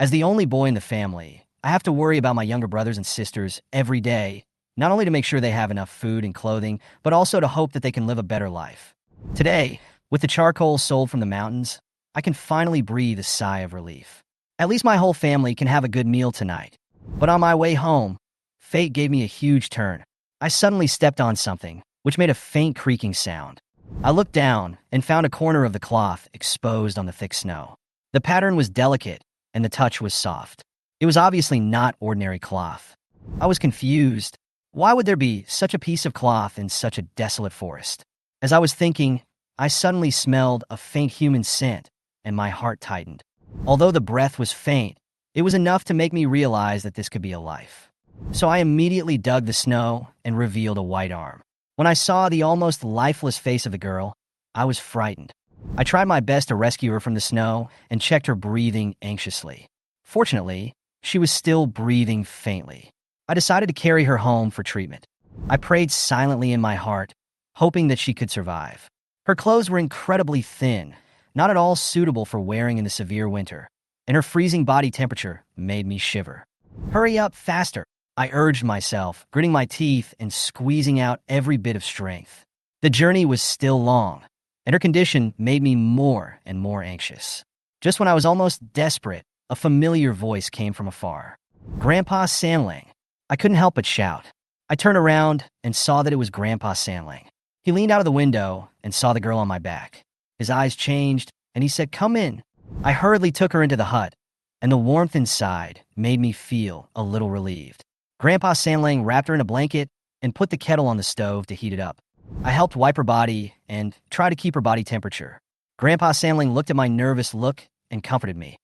As the only boy in the family, I have to worry about my younger brothers and sisters every day, not only to make sure they have enough food and clothing, but also to hope that they can live a better life. Today, with the charcoal sold from the mountains, I can finally breathe a sigh of relief. At least my whole family can have a good meal tonight. But on my way home, fate gave me a huge turn. I suddenly stepped on something, which made a faint creaking sound. I looked down and found a corner of the cloth exposed on the thick snow. The pattern was delicate, and the touch was soft. It was obviously not ordinary cloth. I was confused. Why would there be such a piece of cloth in such a desolate forest? As I was thinking, I suddenly smelled a faint human scent, and my heart tightened. Although the breath was faint, it was enough to make me realize that this could be a life. So I immediately dug the snow and revealed a white arm. When I saw the almost lifeless face of the girl, I was frightened. I tried my best to rescue her from the snow and checked her breathing anxiously. Fortunately, she was still breathing faintly. I decided to carry her home for treatment. I prayed silently in my heart, hoping that she could survive. Her clothes were incredibly thin, not at all suitable for wearing in the severe winter, and her freezing body temperature made me shiver. Hurry up, faster, I urged myself, gritting my teeth and squeezing out every bit of strength. The journey was still long, and her condition made me more and more anxious. Just when I was almost desperate, a familiar voice came from afar. Grandpa Sanlang. I couldn't help but shout. I turned around and saw that it was Grandpa Sanlang. He leaned out of the window and saw the girl on my back. His eyes changed, and he said, "Come in." I hurriedly took her into the hut, and the warmth inside made me feel a little relieved. Grandpa Sanlang wrapped her in a blanket and put the kettle on the stove to heat it up. I helped wipe her body and try to keep her body temperature. Grandpa Sanlang looked at my nervous look and comforted me.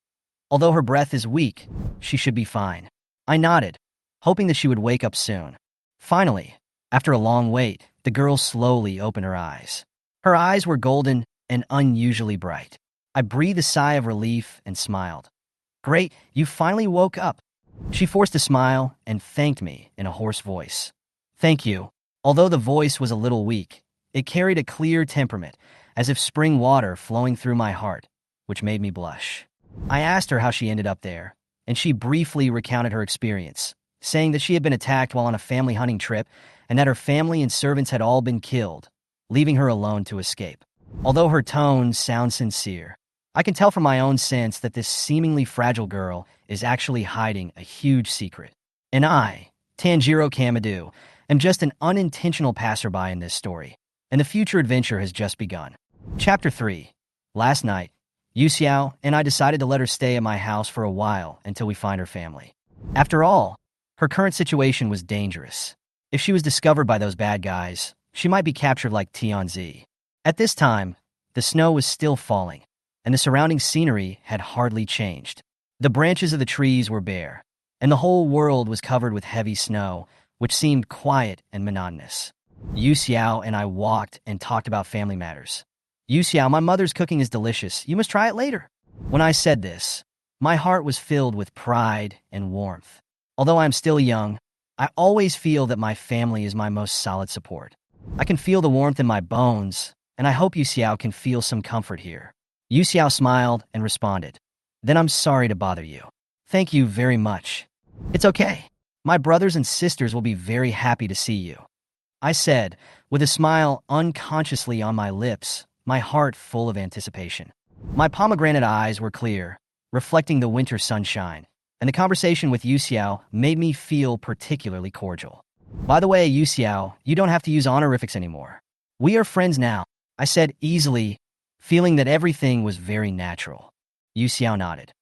Although her breath is weak, she should be fine. I nodded, hoping that she would wake up soon. Finally, after a long wait, the girl slowly opened her eyes. Her eyes were golden and unusually bright. I breathed a sigh of relief and smiled. "Great, you finally woke up." She forced a smile and thanked me in a hoarse voice. "Thank you." Although the voice was a little weak, it carried a clear temperament, as if spring water flowing through my heart, which made me blush. I asked her how she ended up there, and she briefly recounted her experience, saying that she had been attacked while on a family hunting trip and that her family and servants had all been killed, leaving her alone to escape. Although her tones sound sincere, I can tell from my own sense that this seemingly fragile girl is actually hiding a huge secret. And I, Tanjiro Kamado, am just an unintentional passerby in this story, and the future adventure has just begun. Chapter 3. Last night, Yu Xiao and I decided to let her stay at my house for a while until we find her family. After all, her current situation was dangerous. If she was discovered by those bad guys, she might be captured like Tianzi. At this time, the snow was still falling, and the surrounding scenery had hardly changed. The branches of the trees were bare, and the whole world was covered with heavy snow, which seemed quiet and monotonous. Yu Xiao and I walked and talked about family matters. "Yu Xiao, my mother's cooking is delicious. You must try it later." When I said this, my heart was filled with pride and warmth. Although I am still young, I always feel that my family is my most solid support. I can feel the warmth in my bones, and I hope Yu Xiao can feel some comfort here. Yu Xiao smiled and responded, "Then I'm sorry to bother you." "Thank you very much." "It's okay. My brothers and sisters will be very happy to see you," I said, with a smile unconsciously on my lips, my heart full of anticipation. My pomegranate eyes were clear, reflecting the winter sunshine, and the conversation with Yu Xiao made me feel particularly cordial. "By the way, Yu Xiao, you don't have to use honorifics anymore. We are friends now," I said easily, feeling that everything was very natural. Yu Xiao nodded.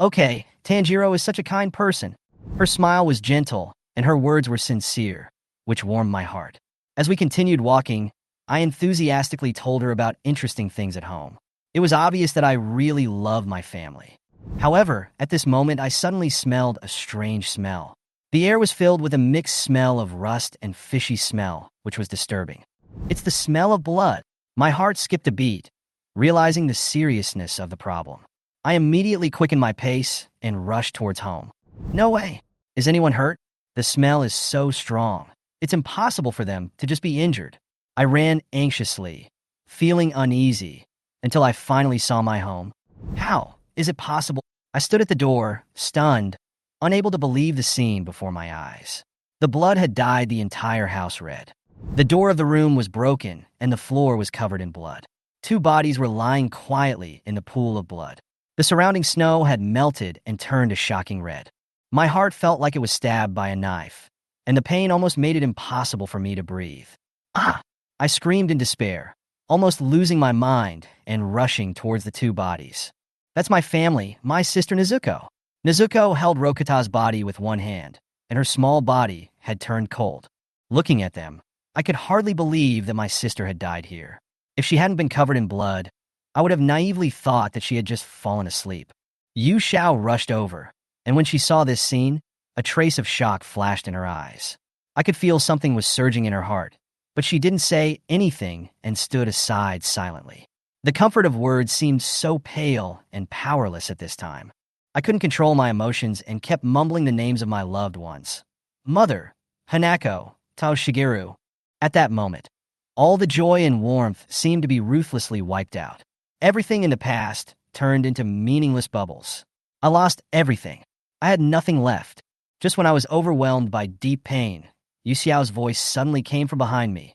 "Okay, Tanjiro is such a kind person." Her smile was gentle, and her words were sincere, which warmed my heart. As we continued walking, I enthusiastically told her about interesting things at home. It was obvious that I really love my family. However, at this moment, I suddenly smelled a strange smell. The air was filled with a mixed smell of rust and fishy smell, which was disturbing. "It's the smell of blood." My heart skipped a beat, realizing the seriousness of the problem. I immediately quickened my pace and rushed towards home. "No way. Is anyone hurt? The smell is so strong. It's impossible for them to just be injured." I ran anxiously, feeling uneasy, until I finally saw my home. "How is it possible?" I stood at the door, stunned, unable to believe the scene before my eyes. The blood had dyed the entire house red. The door of the room was broken, and the floor was covered in blood. Two bodies were lying quietly in the pool of blood. The surrounding snow had melted and turned a shocking red. My heart felt like it was stabbed by a knife, and the pain almost made it impossible for me to breathe. Ah! I screamed in despair, almost losing my mind and rushing towards the two bodies. That's my family, my sister Nezuko. Nezuko held Rokata's body with one hand, and her small body had turned cold. Looking at them, I could hardly believe that my sister had died here. If she hadn't been covered in blood, I would have naively thought that she had just fallen asleep. Yu Xiao rushed over, and when she saw this scene, a trace of shock flashed in her eyes. I could feel something was surging in her heart, but she didn't say anything and stood aside silently. The comfort of words seemed so pale and powerless at this time. I couldn't control my emotions and kept mumbling the names of my loved ones. Mother, Hanako, Tao Shigeru. At that moment, all the joy and warmth seemed to be ruthlessly wiped out. Everything in the past turned into meaningless bubbles. I lost everything. I had nothing left. Just when I was overwhelmed by deep pain, Yu Xiao's voice suddenly came from behind me.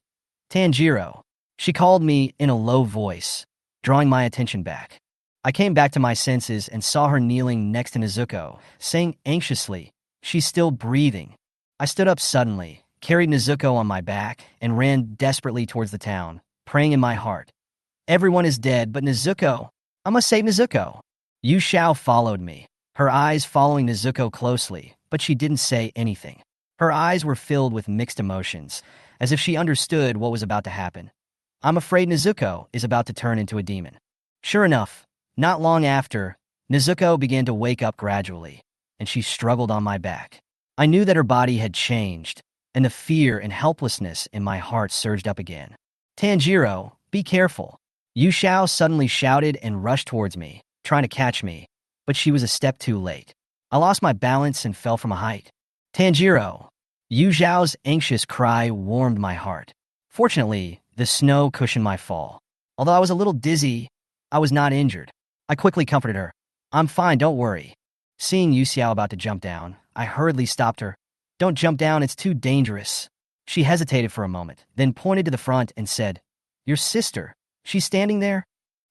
Tanjiro. She called me in a low voice, drawing my attention back. I came back to my senses and saw her kneeling next to Nezuko, saying anxiously, "She's still breathing." I stood up suddenly, carried Nezuko on my back, and ran desperately towards the town, praying in my heart. Everyone is dead, but Nezuko. I must save Nezuko. Yu Xiao followed me, her eyes following Nezuko closely, but she didn't say anything. Her eyes were filled with mixed emotions, as if she understood what was about to happen. I'm afraid Nezuko is about to turn into a demon. Sure enough, not long after, Nezuko began to wake up gradually, and she struggled on my back. I knew that her body had changed, and the fear and helplessness in my heart surged up again. Tanjiro, be careful. Yu Xiao suddenly shouted and rushed towards me, trying to catch me, but she was a step too late. I lost my balance and fell from a height. Tanjiro. Yu Xiao's anxious cry warmed my heart. Fortunately, the snow cushioned my fall. Although I was a little dizzy, I was not injured. I quickly comforted her. I'm fine, don't worry. Seeing Yu Xiao about to jump down, I hurriedly stopped her. Don't jump down, it's too dangerous. She hesitated for a moment, then pointed to the front and said, Your sister, she's standing there?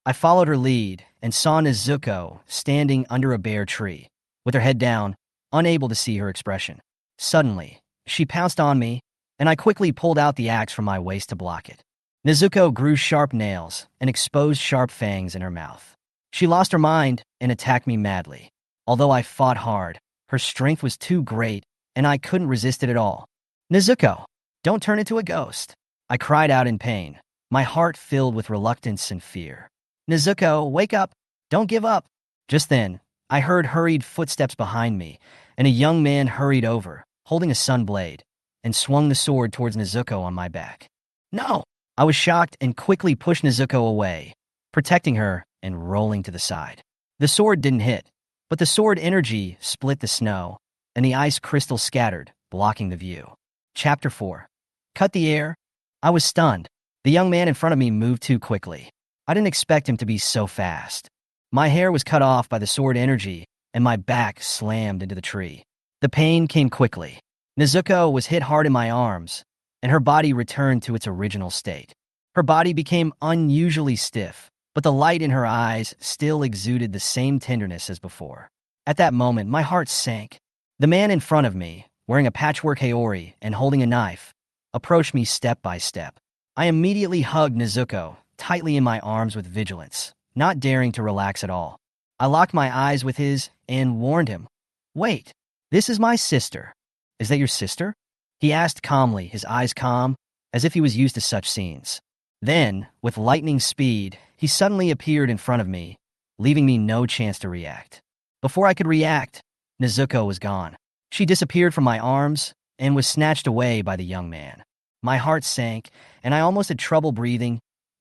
I followed her lead and saw Nezuko standing under a bare tree, with her head down, unable to see her expression. Suddenly, she pounced on me, and I quickly pulled out the axe from my waist to block it. Nezuko grew sharp nails and exposed sharp fangs in her mouth. She lost her mind and attacked me madly. Although I fought hard, her strength was too great, and I couldn't resist it at all. Nezuko, don't turn into a ghost. I cried out in pain, my heart filled with reluctance and fear. Nezuko, wake up. Don't give up. Just then, I heard hurried footsteps behind me, and a young man hurried over, holding a sun blade, and swung the sword towards Nezuko on my back. No! I was shocked and quickly pushed Nezuko away, protecting her and rolling to the side. The sword didn't hit, but the sword energy split the snow, and the ice crystal scattered, blocking the view. Chapter 4. Cut the air. I was stunned. The young man in front of me moved too quickly. I didn't expect him to be so fast. My hair was cut off by the sword energy, and my back slammed into the tree. The pain came quickly. Nezuko was hit hard in my arms, and her body returned to its original state. Her body became unusually stiff, but the light in her eyes still exuded the same tenderness as before. At that moment, my heart sank. The man in front of me, wearing a patchwork haori and holding a knife, approached me step by step. I immediately hugged Nezuko tightly in my arms with vigilance, not daring to relax at all. I locked my eyes with his and warned him, Wait, this is my sister. Is that your sister? He asked calmly, his eyes calm, as if he was used to such scenes. Then, with lightning speed, he suddenly appeared in front of me, leaving me no chance to react. Before I could react, Nezuko was gone. She disappeared from my arms and was snatched away by the young man. My heart sank, and I almost had trouble breathing.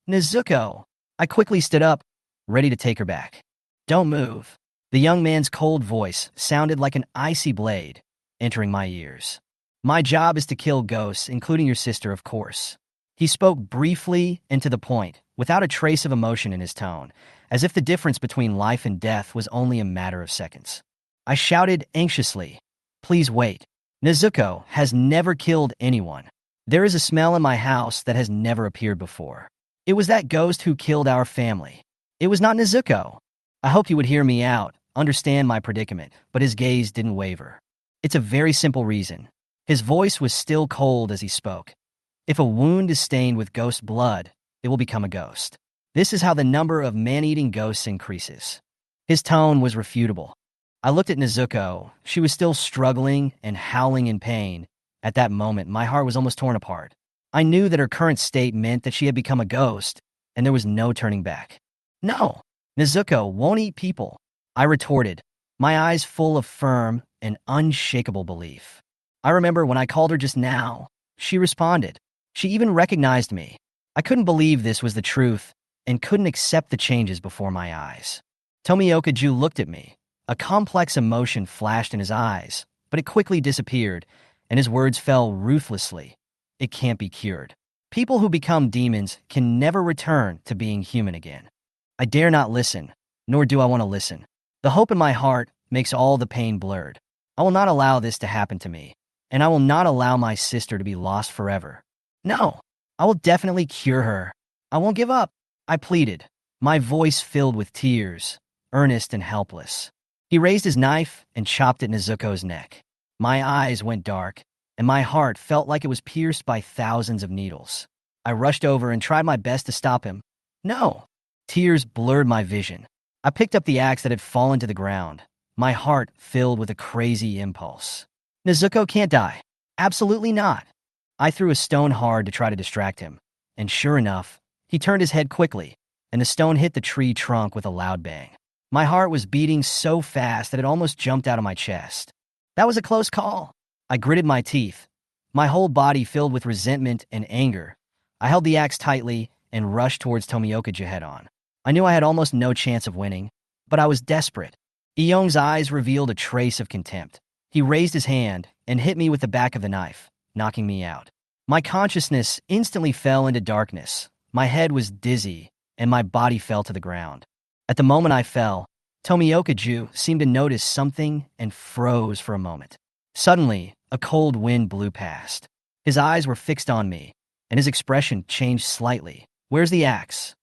Nezuko! I quickly stood up, ready to take her back. Don't move. The young man's cold voice sounded like an icy blade, entering my ears. My job is to kill ghosts, including your sister, of course. He spoke briefly and to the point, without a trace of emotion in his tone, as if the difference between life and death was only a matter of seconds. I shouted anxiously, "Please wait. Nezuko has never killed anyone. There is a smell in my house that has never appeared before. It was that ghost who killed our family. It was not Nezuko." I hoped he would hear me out, understand my predicament, but his gaze didn't waver. It's a very simple reason. His voice was still cold as he spoke. If a wound is stained with ghost blood, it will become a ghost. This is how the number of man-eating ghosts increases. His tone was refutable. I looked at Nezuko. She was still struggling and howling in pain. At that moment, my heart was almost torn apart. I knew that her current state meant that she had become a ghost, and there was no turning back. "No, Nezuko won't eat people," I retorted, my eyes full of firm and unshakable belief. I remember when I called her just now, she responded. She even recognized me. I couldn't believe this was the truth and couldn't accept the changes before my eyes. Tomioka-ju looked at me. A complex emotion flashed in his eyes, but it quickly disappeared, and his words fell ruthlessly. "It can't be cured. People who become demons can never return to being human again." I dare not listen, nor do I want to listen. The hope in my heart makes all the pain blurred. I will not allow this to happen to me, and I will not allow my sister to be lost forever. No, I will definitely cure her. I won't give up, I pleaded, my voice filled with tears, earnest and helpless. He raised his knife and chopped at Nezuko's neck. My eyes went dark, and my heart felt like it was pierced by thousands of needles. I rushed over and tried my best to stop him. No. Tears blurred my vision. I picked up the axe that had fallen to the ground, my heart filled with a crazy impulse. Nezuko can't die. Absolutely not. I threw a stone hard to try to distract him, and sure enough, he turned his head quickly, and the stone hit the tree trunk with a loud bang. My heart was beating so fast that it almost jumped out of my chest. That was a close call. I gritted my teeth, my whole body filled with resentment and anger. I held the axe tightly and rushed towards Tomioka-ju head-on. I knew I had almost no chance of winning, but I was desperate. Iyong's eyes revealed a trace of contempt. He raised his hand and hit me with the back of the knife, knocking me out. My consciousness instantly fell into darkness. My head was dizzy, and my body fell to the ground. At the moment I fell, Tomioka-ju seemed to notice something and froze for a moment. Suddenly, a cold wind blew past. His eyes were fixed on me, and his expression changed slightly. "Where's the axe?"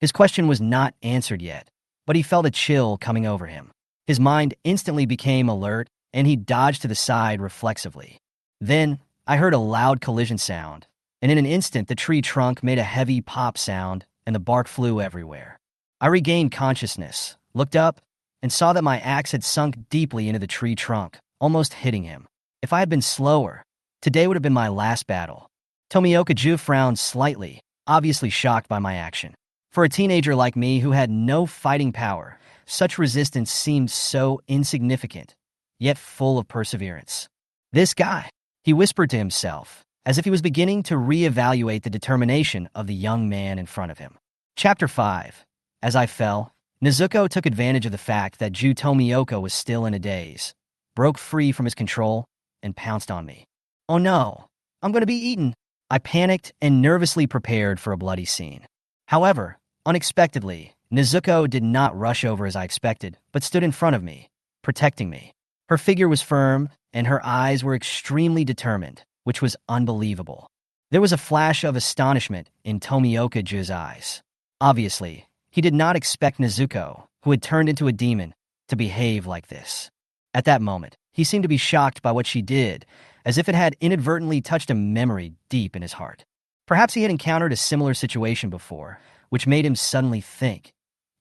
His question was not answered yet, but he felt a chill coming over him. His mind instantly became alert, and he dodged to the side reflexively. Then, I heard a loud collision sound, and in an instant the tree trunk made a heavy pop sound, and the bark flew everywhere. I regained consciousness, looked up, and saw that my axe had sunk deeply into the tree trunk, almost hitting him. If I had been slower, today would have been my last battle. Tomioka-ju frowned slightly, obviously shocked by my action. For a teenager like me who had no fighting power, such resistance seemed so insignificant, yet full of perseverance. "This guy," he whispered to himself, as if he was beginning to reevaluate the determination of the young man in front of him. Chapter 5. As I fell, Nezuko took advantage of the fact that Ju Tomioka was still in a daze, broke free from his control, and pounced on me. "Oh no, I'm going to be eaten." I panicked and nervously prepared for a bloody scene. However, unexpectedly, Nezuko did not rush over as I expected, but stood in front of me, protecting me. Her figure was firm, and her eyes were extremely determined, which was unbelievable. There was a flash of astonishment in Tomioka-ju's eyes. Obviously, he did not expect Nezuko, who had turned into a demon, to behave like this. At that moment, he seemed to be shocked by what she did, as if it had inadvertently touched a memory deep in his heart. Perhaps he had encountered a similar situation before, which made him suddenly think,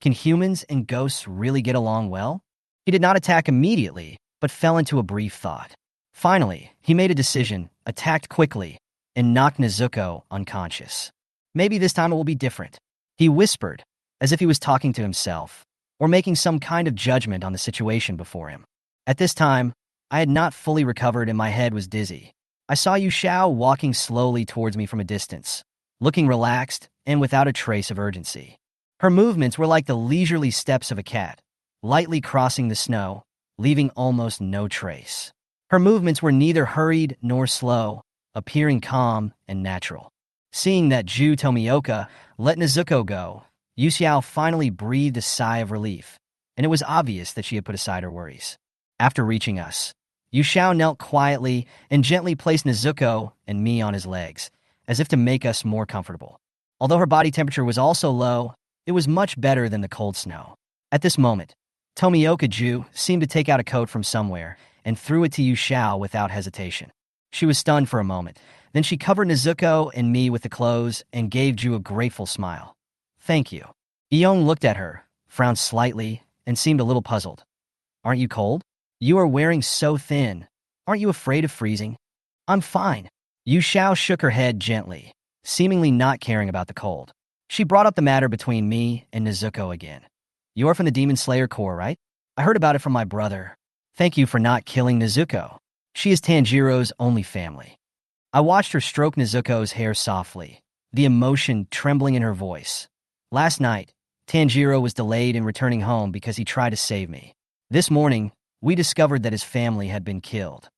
can humans and ghosts really get along well? He did not attack immediately, but fell into a brief thought. Finally, he made a decision, attacked quickly, and knocked Nezuko unconscious. Maybe this time it will be different, he whispered, as if he was talking to himself, or making some kind of judgment on the situation before him. At this time, I had not fully recovered and my head was dizzy. I saw Yu Xiao walking slowly towards me from a distance, looking relaxed and without a trace of urgency. Her movements were like the leisurely steps of a cat, lightly crossing the snow, leaving almost no trace. Her movements were neither hurried nor slow, appearing calm and natural. Seeing that Ju Tomioka let Nezuko go, Yu Xiao finally breathed a sigh of relief, and it was obvious that she had put aside her worries. After reaching us, Yu Xiao knelt quietly and gently placed Nezuko and me on his legs, as if to make us more comfortable. Although her body temperature was also low, it was much better than the cold snow. At this moment, Tomioka Ju seemed to take out a coat from somewhere and threw it to Yu Xiao without hesitation. She was stunned for a moment. Then she covered Nezuko and me with the clothes and gave Ju a grateful smile. "Thank you." Eong looked at her, frowned slightly, and seemed a little puzzled. "Aren't you cold? You are wearing so thin. Aren't you afraid of freezing?" "I'm fine." Yu Xiao shook her head gently, seemingly not caring about the cold. She brought up the matter between me and Nezuko again. "You're from the Demon Slayer Corps, right? I heard about it from my brother. Thank you for not killing Nezuko. She is Tanjiro's only family." I watched her stroke Nezuko's hair softly, the emotion trembling in her voice. "Last night, Tanjiro was delayed in returning home because he tried to save me. This morning, we discovered that his family had been killed."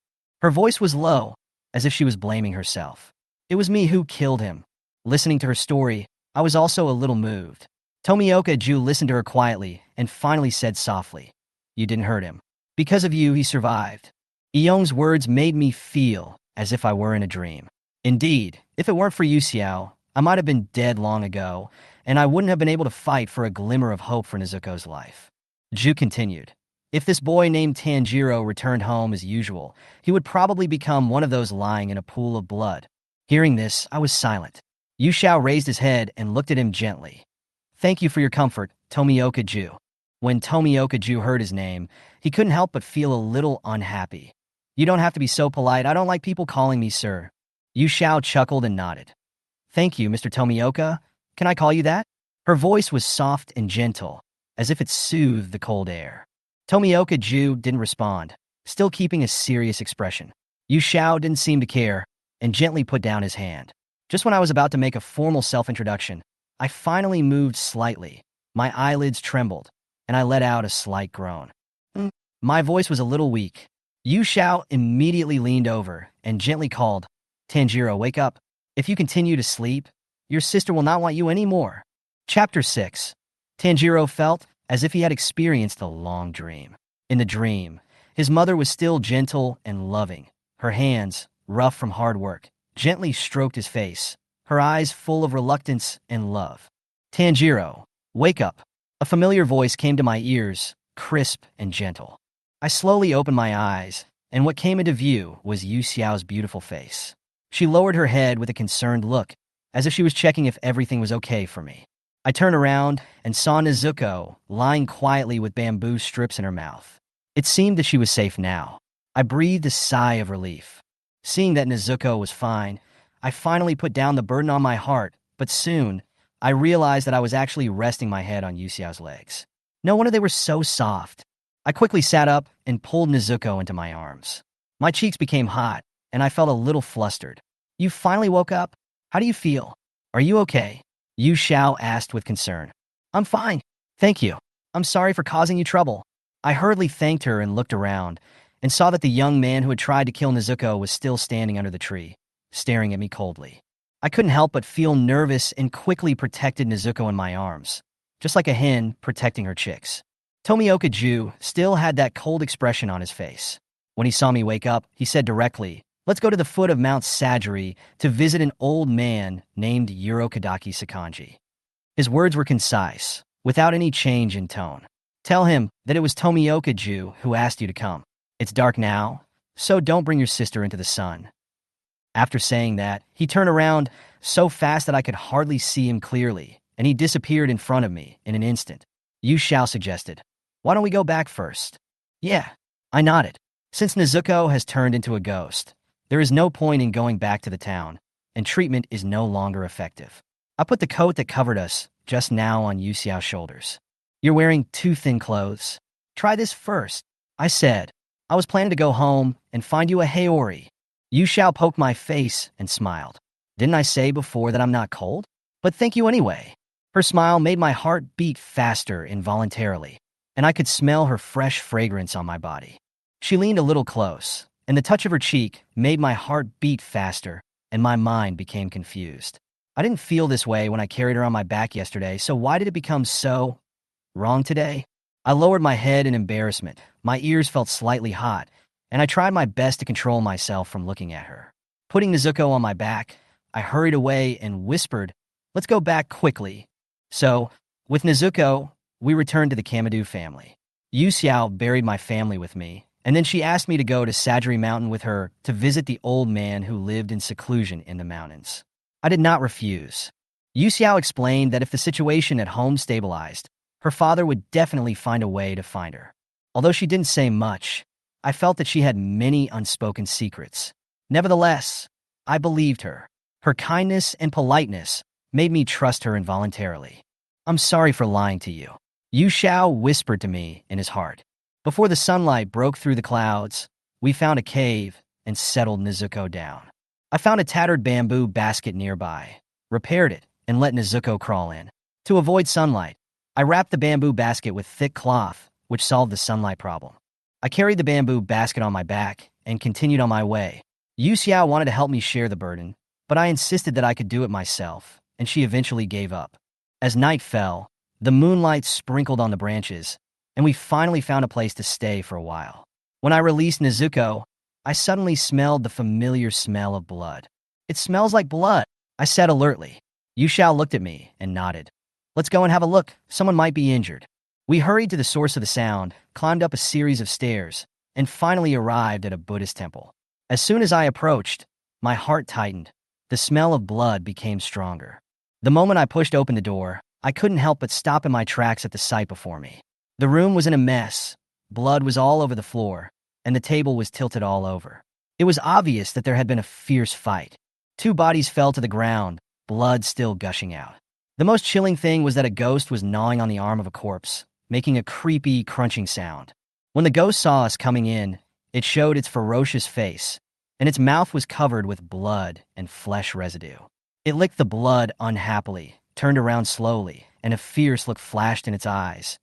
Her voice was low, as if she was blaming herself. "It was me who killed him." Listening to her story, I was also a little moved. Tomioka Ju listened to her quietly and finally said softly, "You didn't hurt him. Because of you, he survived." Eong's words made me feel as if I were in a dream. Indeed, if it weren't for Yu Xiao, I might have been dead long ago, and I wouldn't have been able to fight for a glimmer of hope for Nezuko's life. Ju continued, "If this boy named Tanjiro returned home as usual, he would probably become one of those lying in a pool of blood." Hearing this, I was silent. Yu Xiao raised his head and looked at him gently. "Thank you for your comfort, Tomioka Ju." When Tomioka Ju heard his name, he couldn't help but feel a little unhappy. "You don't have to be so polite. I don't like people calling me sir." Yu Xiao chuckled and nodded. "Thank you, Mr. Tomioka. Can I call you that?" Her voice was soft and gentle, as if it soothed the cold air. Tomioka Ju didn't respond, still keeping a serious expression. Yu Xiao didn't seem to care, and gently put down his hand. Just when I was about to make a formal self-introduction, I finally moved slightly. My eyelids trembled, and I let out a slight groan. My voice was a little weak. Yu Xiao immediately leaned over and gently called, "Tanjiro, wake up. If you continue to sleep, your sister will not want you anymore." Chapter 6. Tanjiro felt as if he had experienced a long dream. In the dream, his mother was still gentle and loving. Her hands, rough from hard work, gently stroked his face, her eyes full of reluctance and love. "Tanjiro, wake up." A familiar voice came to my ears, crisp and gentle. I slowly opened my eyes, and what came into view was Yu Xiao's beautiful face. She lowered her head with a concerned look, as if she was checking if everything was okay for me. I turned around and saw Nezuko lying quietly with bamboo strips in her mouth. It seemed that she was safe now. I breathed a sigh of relief. Seeing that Nezuko was fine, I finally put down the burden on my heart, but soon, I realized that I was actually resting my head on Yu Xiao's legs. No wonder they were so soft. I quickly sat up and pulled Nezuko into my arms. My cheeks became hot, and I felt a little flustered. "You finally woke up? How do you feel? Are you okay?" Yu Xiao asked with concern. "I'm fine. Thank you. I'm sorry for causing you trouble." I hurriedly thanked her and looked around, and saw that the young man who had tried to kill Nezuko was still standing under the tree, staring at me coldly. I couldn't help but feel nervous and quickly protected Nezuko in my arms, just like a hen protecting her chicks. Tomioka Ju still had that cold expression on his face. When he saw me wake up, he said directly, "Let's go to the foot of Mount Sajiri to visit an old man named Urokodaki Sakanji." His words were concise, without any change in tone. "Tell him that it was Tomioka Ju who asked you to come. It's dark now, so don't bring your sister into the sun." After saying that, he turned around so fast that I could hardly see him clearly, and he disappeared in front of me in an instant. Yu Xiao suggested, "Why don't we go back first?" "Yeah." I nodded. Since Nezuko has turned into a ghost, there is no point in going back to the town, and treatment is no longer effective. I put the coat that covered us just now on Yu Xiao's shoulders. "You're wearing too thin clothes. Try this first," I said. "I was planning to go home and find you a Haori." Yu Xiao poked my face and smiled. "Didn't I say before that I'm not cold? But thank you anyway." Her smile made my heart beat faster involuntarily, and I could smell her fresh fragrance on my body. She leaned a little close, and the touch of her cheek made my heart beat faster, and my mind became confused. I didn't feel this way when I carried her on my back yesterday, so why did it become so wrong today? I lowered my head in embarrassment. My ears felt slightly hot, and I tried my best to control myself from looking at her. Putting Nezuko on my back, I hurried away and whispered, "Let's go back quickly." So, with Nezuko, we returned to the Kamadu family. Yu Xiao buried my family with me, and then she asked me to go to Sajiri Mountain with her to visit the old man who lived in seclusion in the mountains. I did not refuse. Yu Xiao explained that if the situation at home stabilized, her father would definitely find a way to find her. Although she didn't say much, I felt that she had many unspoken secrets. Nevertheless, I believed her. Her kindness and politeness made me trust her involuntarily. "I'm sorry for lying to you," Yu Xiao whispered to me in his heart. Before the sunlight broke through the clouds, we found a cave and settled Nezuko down. I found a tattered bamboo basket nearby, repaired it, and let Nezuko crawl in. To avoid sunlight, I wrapped the bamboo basket with thick cloth, which solved the sunlight problem. I carried the bamboo basket on my back and continued on my way. Yu Xiao wanted to help me share the burden, but I insisted that I could do it myself, and she eventually gave up. As night fell, the moonlight sprinkled on the branches, and we finally found a place to stay for a while. When I released Nezuko, I suddenly smelled the familiar smell of blood. "It smells like blood," I said alertly. Yu Xiao looked at me and nodded. "Let's go and have a look. Someone might be injured." We hurried to the source of the sound, climbed up a series of stairs, and finally arrived at a Buddhist temple. As soon as I approached, my heart tightened. The smell of blood became stronger. The moment I pushed open the door, I couldn't help but stop in my tracks at the sight before me. The room was in a mess. Blood was all over the floor, and the table was tilted all over. It was obvious that there had been a fierce fight. 2 bodies fell to the ground, blood still gushing out. The most chilling thing was that a ghost was gnawing on the arm of a corpse, making a creepy, crunching sound. When the ghost saw us coming in, it showed its ferocious face, and its mouth was covered with blood and flesh residue. It licked the blood unhappily, turned around slowly, and a fierce look flashed in its eyes.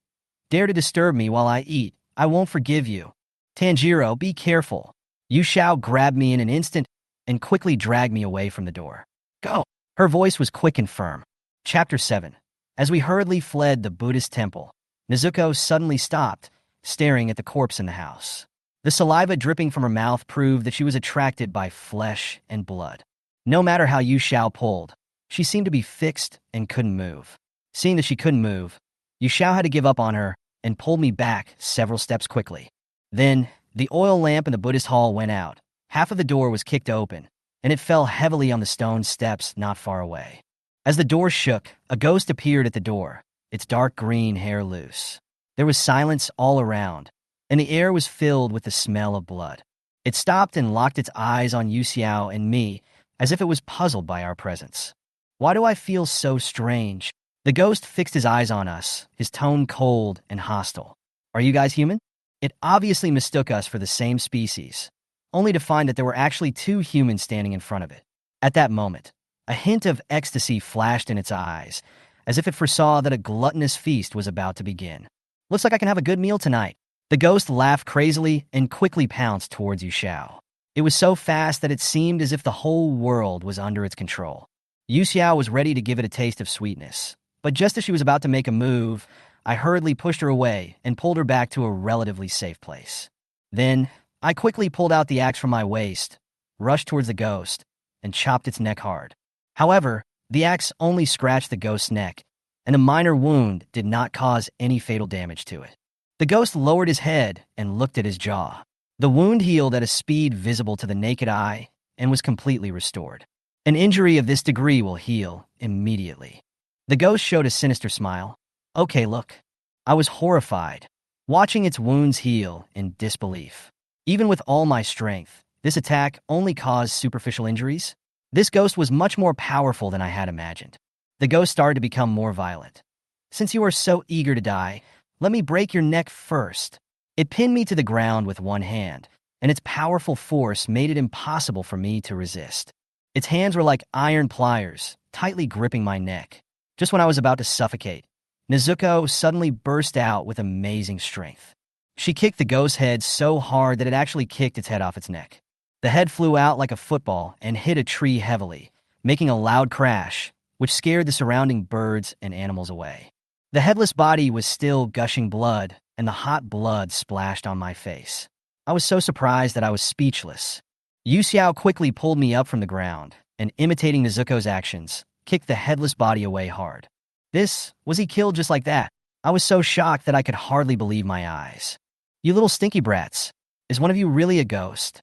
"Dare to disturb me while I eat, I won't forgive you. Tanjiro, be careful." Yu Xiao grabbed me in an instant and quickly dragged me away from the door. "Go!" Her voice was quick and firm. Chapter 7. As we hurriedly fled the Buddhist temple, Nezuko suddenly stopped, staring at the corpse in the house. The saliva dripping from her mouth proved that she was attracted by flesh and blood. No matter how Yu Xiao pulled, she seemed to be fixed and couldn't move. Seeing that she couldn't move, Yu Xiao had to give up on her and pulled me back several steps quickly. Then, the oil lamp in the Buddhist hall went out. Half of the door was kicked open, and it fell heavily on the stone steps not far away. As the door shook, a ghost appeared at the door, its dark green hair loose. There was silence all around, and the air was filled with the smell of blood. It stopped and locked its eyes on Yu Xiao and me, as if it was puzzled by our presence. "Why do I feel so strange?" The ghost fixed his eyes on us, his tone cold and hostile. "Are you guys human?" It obviously mistook us for the same species, only to find that there were actually 2 humans standing in front of it. At that moment, a hint of ecstasy flashed in its eyes, as if it foresaw that a gluttonous feast was about to begin. "Looks like I can have a good meal tonight." The ghost laughed crazily and quickly pounced towards Yu Xiao. It was so fast that it seemed as if the whole world was under its control. Yu Xiao was ready to give it a taste of sweetness, but just as she was about to make a move, I hurriedly pushed her away and pulled her back to a relatively safe place. Then, I quickly pulled out the axe from my waist, rushed towards the ghost, and chopped its neck hard. However, the axe only scratched the ghost's neck, and a minor wound did not cause any fatal damage to it. The ghost lowered his head and looked at his jaw. The wound healed at a speed visible to the naked eye and was completely restored. An injury of this degree will heal immediately. The ghost showed a sinister smile. "Okay, look." I was horrified, watching its wounds heal in disbelief. Even with all my strength, this attack only caused superficial injuries. This ghost was much more powerful than I had imagined. The ghost started to become more violent. "Since you are so eager to die, let me break your neck first." It pinned me to the ground with one hand, and its powerful force made it impossible for me to resist. Its hands were like iron pliers, tightly gripping my neck. Just when I was about to suffocate, Nezuko suddenly burst out with amazing strength. She kicked the ghost's head so hard that it actually kicked its head off its neck. The head flew out like a football and hit a tree heavily, making a loud crash which scared the surrounding birds and animals away. The headless body was still gushing blood, and the hot blood splashed on my face. I was so surprised that I was speechless. Yu Xiao quickly pulled me up from the ground, and imitating Nezuko's actions, kicked the headless body away hard. Was he killed just like that? I was so shocked that I could hardly believe my eyes. You little stinky brats. Is one of you really a ghost?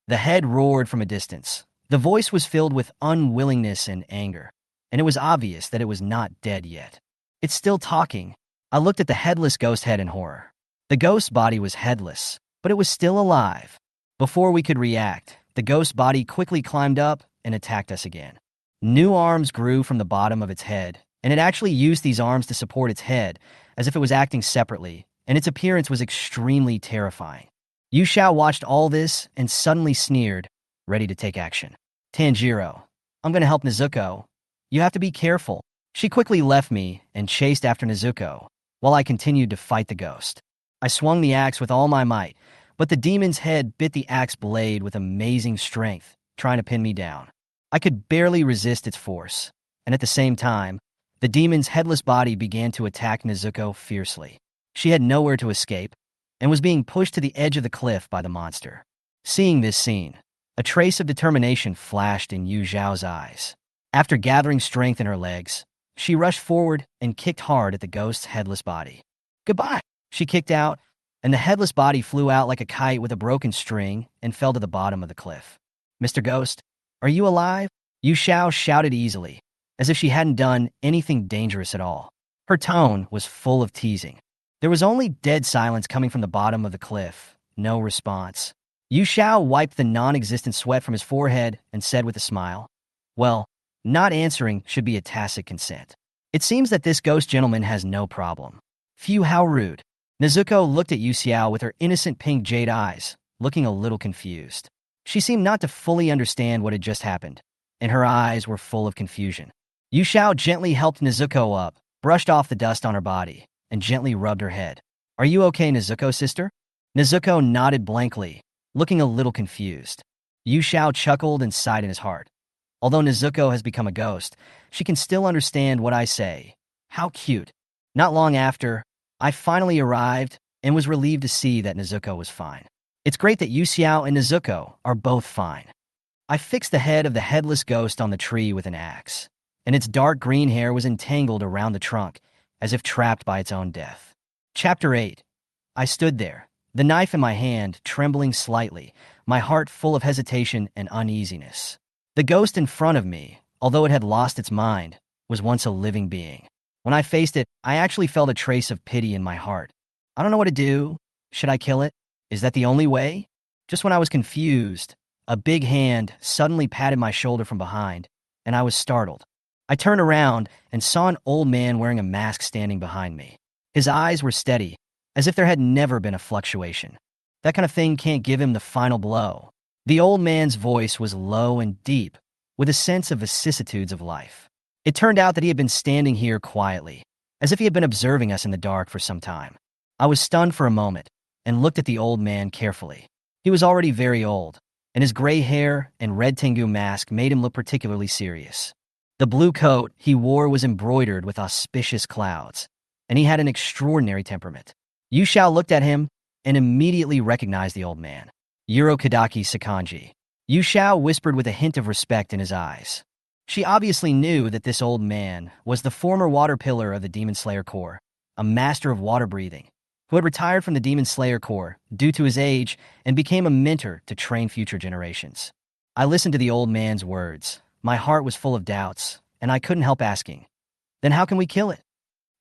The head roared from a distance. The voice was filled with unwillingness and anger, and it was obvious that it was not dead yet. It's still talking. I looked at the headless ghost head in horror. The ghost body was headless, but it was still alive. Before we could react, the ghost body quickly climbed up and attacked us again. New arms grew from the bottom of its head, and it actually used these arms to support its head, as if it was acting separately, and its appearance was extremely terrifying. Yu Xiao watched all this and suddenly sneered, ready to take action. Tanjiro, I'm going to help Nezuko. You have to be careful. She quickly left me and chased after Nezuko, while I continued to fight the ghost. I swung the axe with all my might, but the demon's head bit the axe blade with amazing strength, trying to pin me down. I could barely resist its force, and at the same time, the demon's headless body began to attack Nezuko fiercely. She had nowhere to escape, and was being pushed to the edge of the cliff by the monster. Seeing this scene, a trace of determination flashed in Yu Xiao's eyes. After gathering strength in her legs, she rushed forward and kicked hard at the ghost's headless body. Goodbye! She kicked out, and the headless body flew out like a kite with a broken string and fell to the bottom of the cliff. Mr. Ghost, are you alive? Yu Xiao shouted easily, as if she hadn't done anything dangerous at all. Her tone was full of teasing. There was only dead silence coming from the bottom of the cliff. No response. Yu Xiao wiped the non-existent sweat from his forehead and said with a smile, well, not answering should be a tacit consent. It seems that this ghost gentleman has no problem. Phew, how rude. Nezuko looked at Yu Xiao with her innocent pink jade eyes, looking a little confused. She seemed not to fully understand what had just happened, and her eyes were full of confusion. Yu Xiao gently helped Nezuko up, brushed off the dust on her body, and gently rubbed her head. Are you okay, Nezuko, sister? Nezuko nodded blankly, looking a little confused. Yu Xiao chuckled and sighed in his heart. Although Nezuko has become a ghost, she can still understand what I say. How cute. Not long after, I finally arrived and was relieved to see that Nezuko was fine. It's great that Yu Xiao and Nezuko are both fine. I fixed the head of the headless ghost on the tree with an axe, and its dark green hair was entangled around the trunk, as if trapped by its own death. Chapter 8. I stood there, the knife in my hand, trembling slightly, my heart full of hesitation and uneasiness. The ghost in front of me, although it had lost its mind, was once a living being. When I faced it, I actually felt a trace of pity in my heart. I don't know what to do. Should I kill it? Is that the only way? Just when I was confused, a big hand suddenly patted my shoulder from behind, and I was startled. I turned around and saw an old man wearing a mask standing behind me. His eyes were steady, as if there had never been a fluctuation. That kind of thing can't give him the final blow. The old man's voice was low and deep, with a sense of vicissitudes of life. It turned out that he had been standing here quietly, as if he had been observing us in the dark for some time. I was stunned for a moment and looked at the old man carefully. He was already very old, and his gray hair and red Tengu mask made him look particularly serious. The blue coat he wore was embroidered with auspicious clouds, and he had an extraordinary temperament. Yu Xiao looked at him and immediately recognized the old man. Urokodaki Sakanji. Yu Xiao whispered with a hint of respect in his eyes. She obviously knew that this old man was the former water pillar of the Demon Slayer Corps, a master of water breathing, who had retired from the Demon Slayer Corps due to his age and became a mentor to train future generations. I listened to the old man's words. My heart was full of doubts, and I couldn't help asking, then how can we kill it?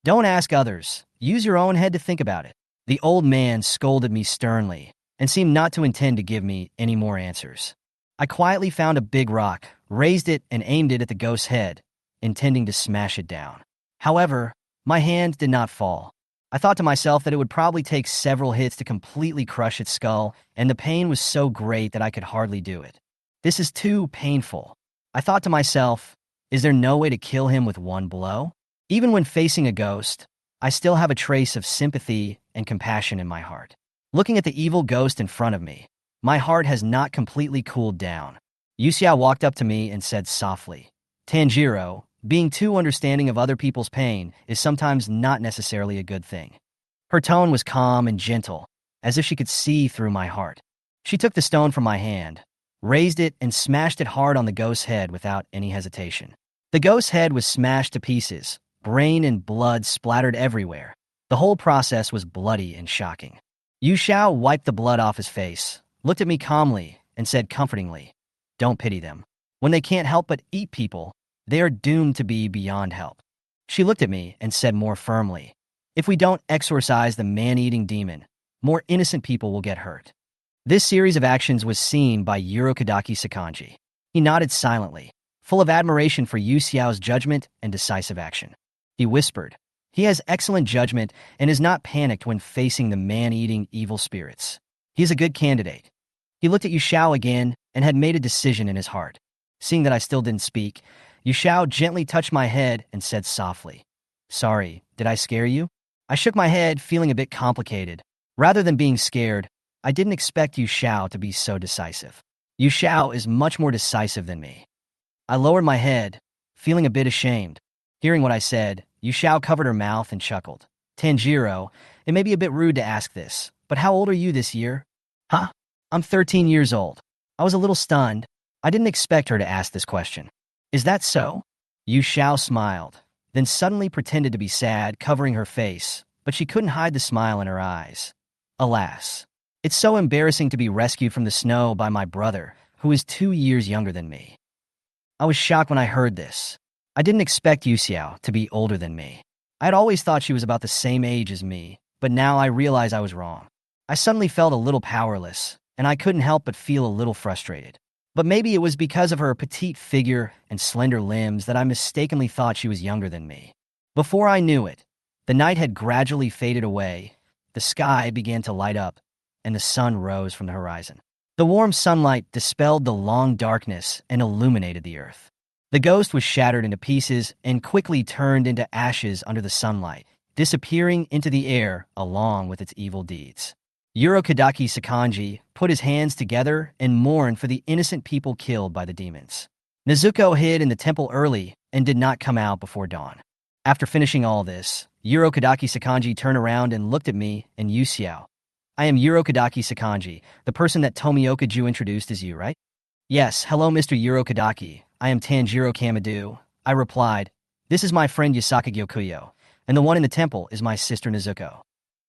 Don't ask others. Use your own head to think about it. The old man scolded me sternly and seemed not to intend to give me any more answers. I quietly found a big rock, raised it, and aimed it at the ghost's head, intending to smash it down. However, my hand did not fall. I thought to myself that it would probably take several hits to completely crush its skull, and the pain was so great that I could hardly do it. This is too painful. I thought to myself, is there no way to kill him with one blow? Even when facing a ghost, I still have a trace of sympathy and compassion in my heart. Looking at the evil ghost in front of me, my heart has not completely cooled down. Yu Xiao walked up to me and said softly, Tanjiro, Being too understanding of other people's pain is sometimes not necessarily a good thing. Her tone was calm and gentle, as if she could see through my heart. She took the stone from my hand, raised it, and smashed it hard on the ghost's head without any hesitation. The ghost's head was smashed to pieces, brain and blood splattered everywhere. The whole process was bloody and shocking. Yu Xiao wiped the blood off his face, looked at me calmly, and said comfortingly, "Don't pity them. When they can't help but eat people, they are doomed to be beyond help." She looked at me and said more firmly, "If we don't exorcise the man-eating demon, more innocent people will get hurt." This series of actions was seen by Urokodaki Sakanji. He nodded silently, full of admiration for Yu Xiao's judgment and decisive action. He whispered, "He has excellent judgment and is not panicked when facing the man-eating evil spirits. He is a good candidate." He looked at Yu Xiao again and had made a decision in his heart. Seeing that I still didn't speak, Yu Xiao gently touched my head and said softly, "Sorry, did I scare you?" I shook my head, feeling a bit complicated. Rather than being scared, I didn't expect Yu Xiao to be so decisive. Yu Xiao is much more decisive than me. I lowered my head, feeling a bit ashamed. Hearing what I said, Yu Xiao covered her mouth and chuckled. "Tanjiro, it may be a bit rude to ask this, but how old are you this year?" "Huh? I'm 13 years old." I was a little stunned. I didn't expect her to ask this question. "Is that so?" Yu Xiao smiled, then suddenly pretended to be sad, covering her face, but she couldn't hide the smile in her eyes. Alas, it's so embarrassing to be rescued from the snow by my brother, who is 2 years younger than me. I was shocked when I heard this. I didn't expect Yu Xiao to be older than me. I had always thought she was about the same age as me, but now I realize I was wrong. I suddenly felt a little powerless, and I couldn't help but feel a little frustrated. But maybe it was because of her petite figure and slender limbs that I mistakenly thought she was younger than me. Before I knew it, the night had gradually faded away, the sky began to light up, and the sun rose from the horizon. The warm sunlight dispelled the long darkness and illuminated the earth. The ghost was shattered into pieces and quickly turned into ashes under the sunlight, disappearing into the air along with its evil deeds. Urokodaki Sakanji put his hands together and mourned for the innocent people killed by the demons. Nezuko hid in the temple early and did not come out before dawn. After finishing all this, Urokodaki Sakanji turned around and looked at me and Yu Xiao. "I am Urokodaki Sakanji, the person that Tomioka-ju introduced as you, right?" "Yes, hello Mr. Urokodaki, I am Tanjiro Kamadu," I replied. "This is my friend Yasaka Gyokuyo, and the one in the temple is my sister Nezuko."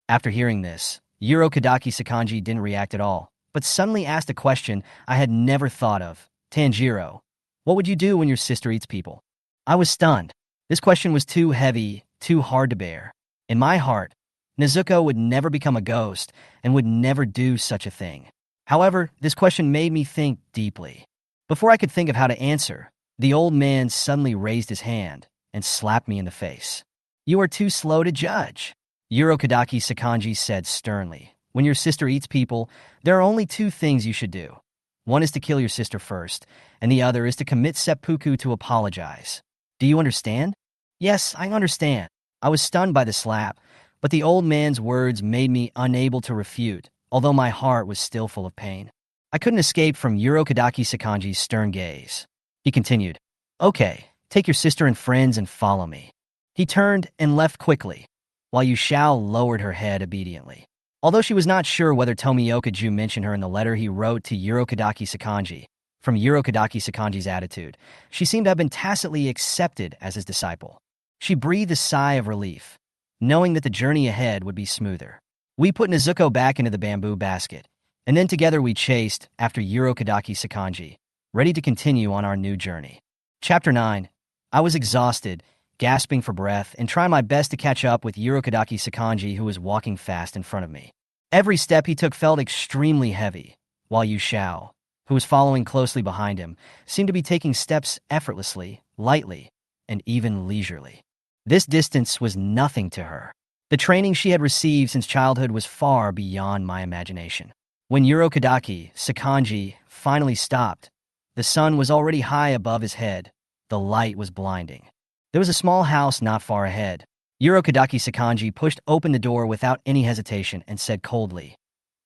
After hearing this, Urokodaki Sakanji didn't react at all, but suddenly asked a question I had never thought of. "Tanjiro, what would you do when your sister eats people?" I was stunned. This question was too heavy, too hard to bear. In my heart, Nezuko would never become a ghost and would never do such a thing. However, this question made me think deeply. Before I could think of how to answer, the old man suddenly raised his hand and slapped me in the face. "You are too slow to judge," Urokodaki Sakanji said sternly. "When your sister eats people, there are only 2 things you should do. One is to kill your sister first, and the other is to commit seppuku to apologize. Do you understand?" "Yes, I understand." I was stunned by the slap, but the old man's words made me unable to refute, although my heart was still full of pain. I couldn't escape from Urokodaki Sakanji's stern gaze. He continued, "Okay, take your sister and friends and follow me." He turned and left quickly, while Yu Xiao lowered her head obediently. Although she was not sure whether Tomioka-ju mentioned her in the letter he wrote to Urokodaki Sakanji, from Urokodaki Sakanji's attitude, she seemed to have been tacitly accepted as his disciple. She breathed a sigh of relief, knowing that the journey ahead would be smoother. We put Nezuko back into the bamboo basket, and then together we chased after Urokodaki Sakanji, ready to continue on our new journey. Chapter 9. I was exhausted, gasping for breath, and trying my best to catch up with Urokodaki Sakanji, who was walking fast in front of me. Every step he took felt extremely heavy, while Yu Xiao, who was following closely behind him, seemed to be taking steps effortlessly, lightly, and even leisurely. This distance was nothing to her. The training she had received since childhood was far beyond my imagination. When Urokodaki Sakanji finally stopped, the sun was already high above his head. The light was blinding. There was a small house not far ahead. Urokodaki Sakanji pushed open the door without any hesitation and said coldly,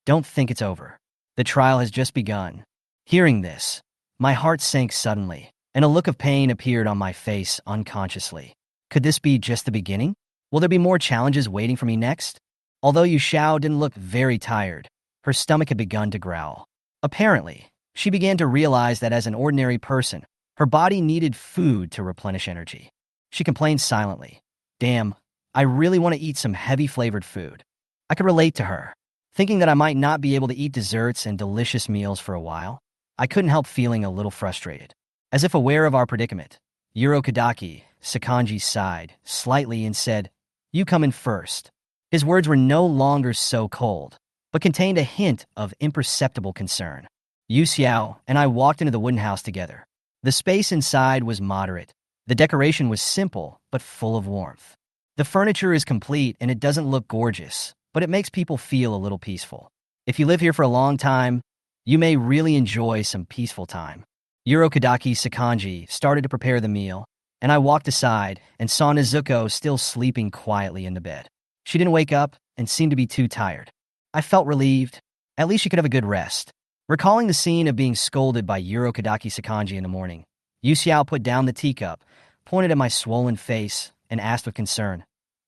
"Don't think it's over. The trial has just begun." Hearing this, my heart sank suddenly, and a look of pain appeared on my face unconsciously. Could this be just the beginning? Will there be more challenges waiting for me next? Although Yu Xiao didn't look very tired, her stomach had begun to growl. Apparently, she began to realize that as an ordinary person, her body needed food to replenish energy. She complained silently. Damn, I really want to eat some heavy-flavored food. I could relate to her. Thinking that I might not be able to eat desserts and delicious meals for a while, I couldn't help feeling a little frustrated. As if aware of our predicament, Urokodaki, Sakanji sighed slightly and said, "You come in first." His words were no longer so cold, but contained a hint of imperceptible concern. Yu Xiao and I walked into the wooden house together. The space inside was moderate. The decoration was simple, but full of warmth. The furniture is complete and it doesn't look gorgeous, but it makes people feel a little peaceful. If you live here for a long time, you may really enjoy some peaceful time. Urokodaki Sakanji started to prepare the meal, and I walked aside and saw Nezuko still sleeping quietly in the bed. She didn't wake up and seemed to be too tired. I felt relieved. At least she could have a good rest. Recalling the scene of being scolded by Urokodaki Sakanji in the morning, Yu Xiao put down the teacup, pointed at my swollen face, and asked with concern,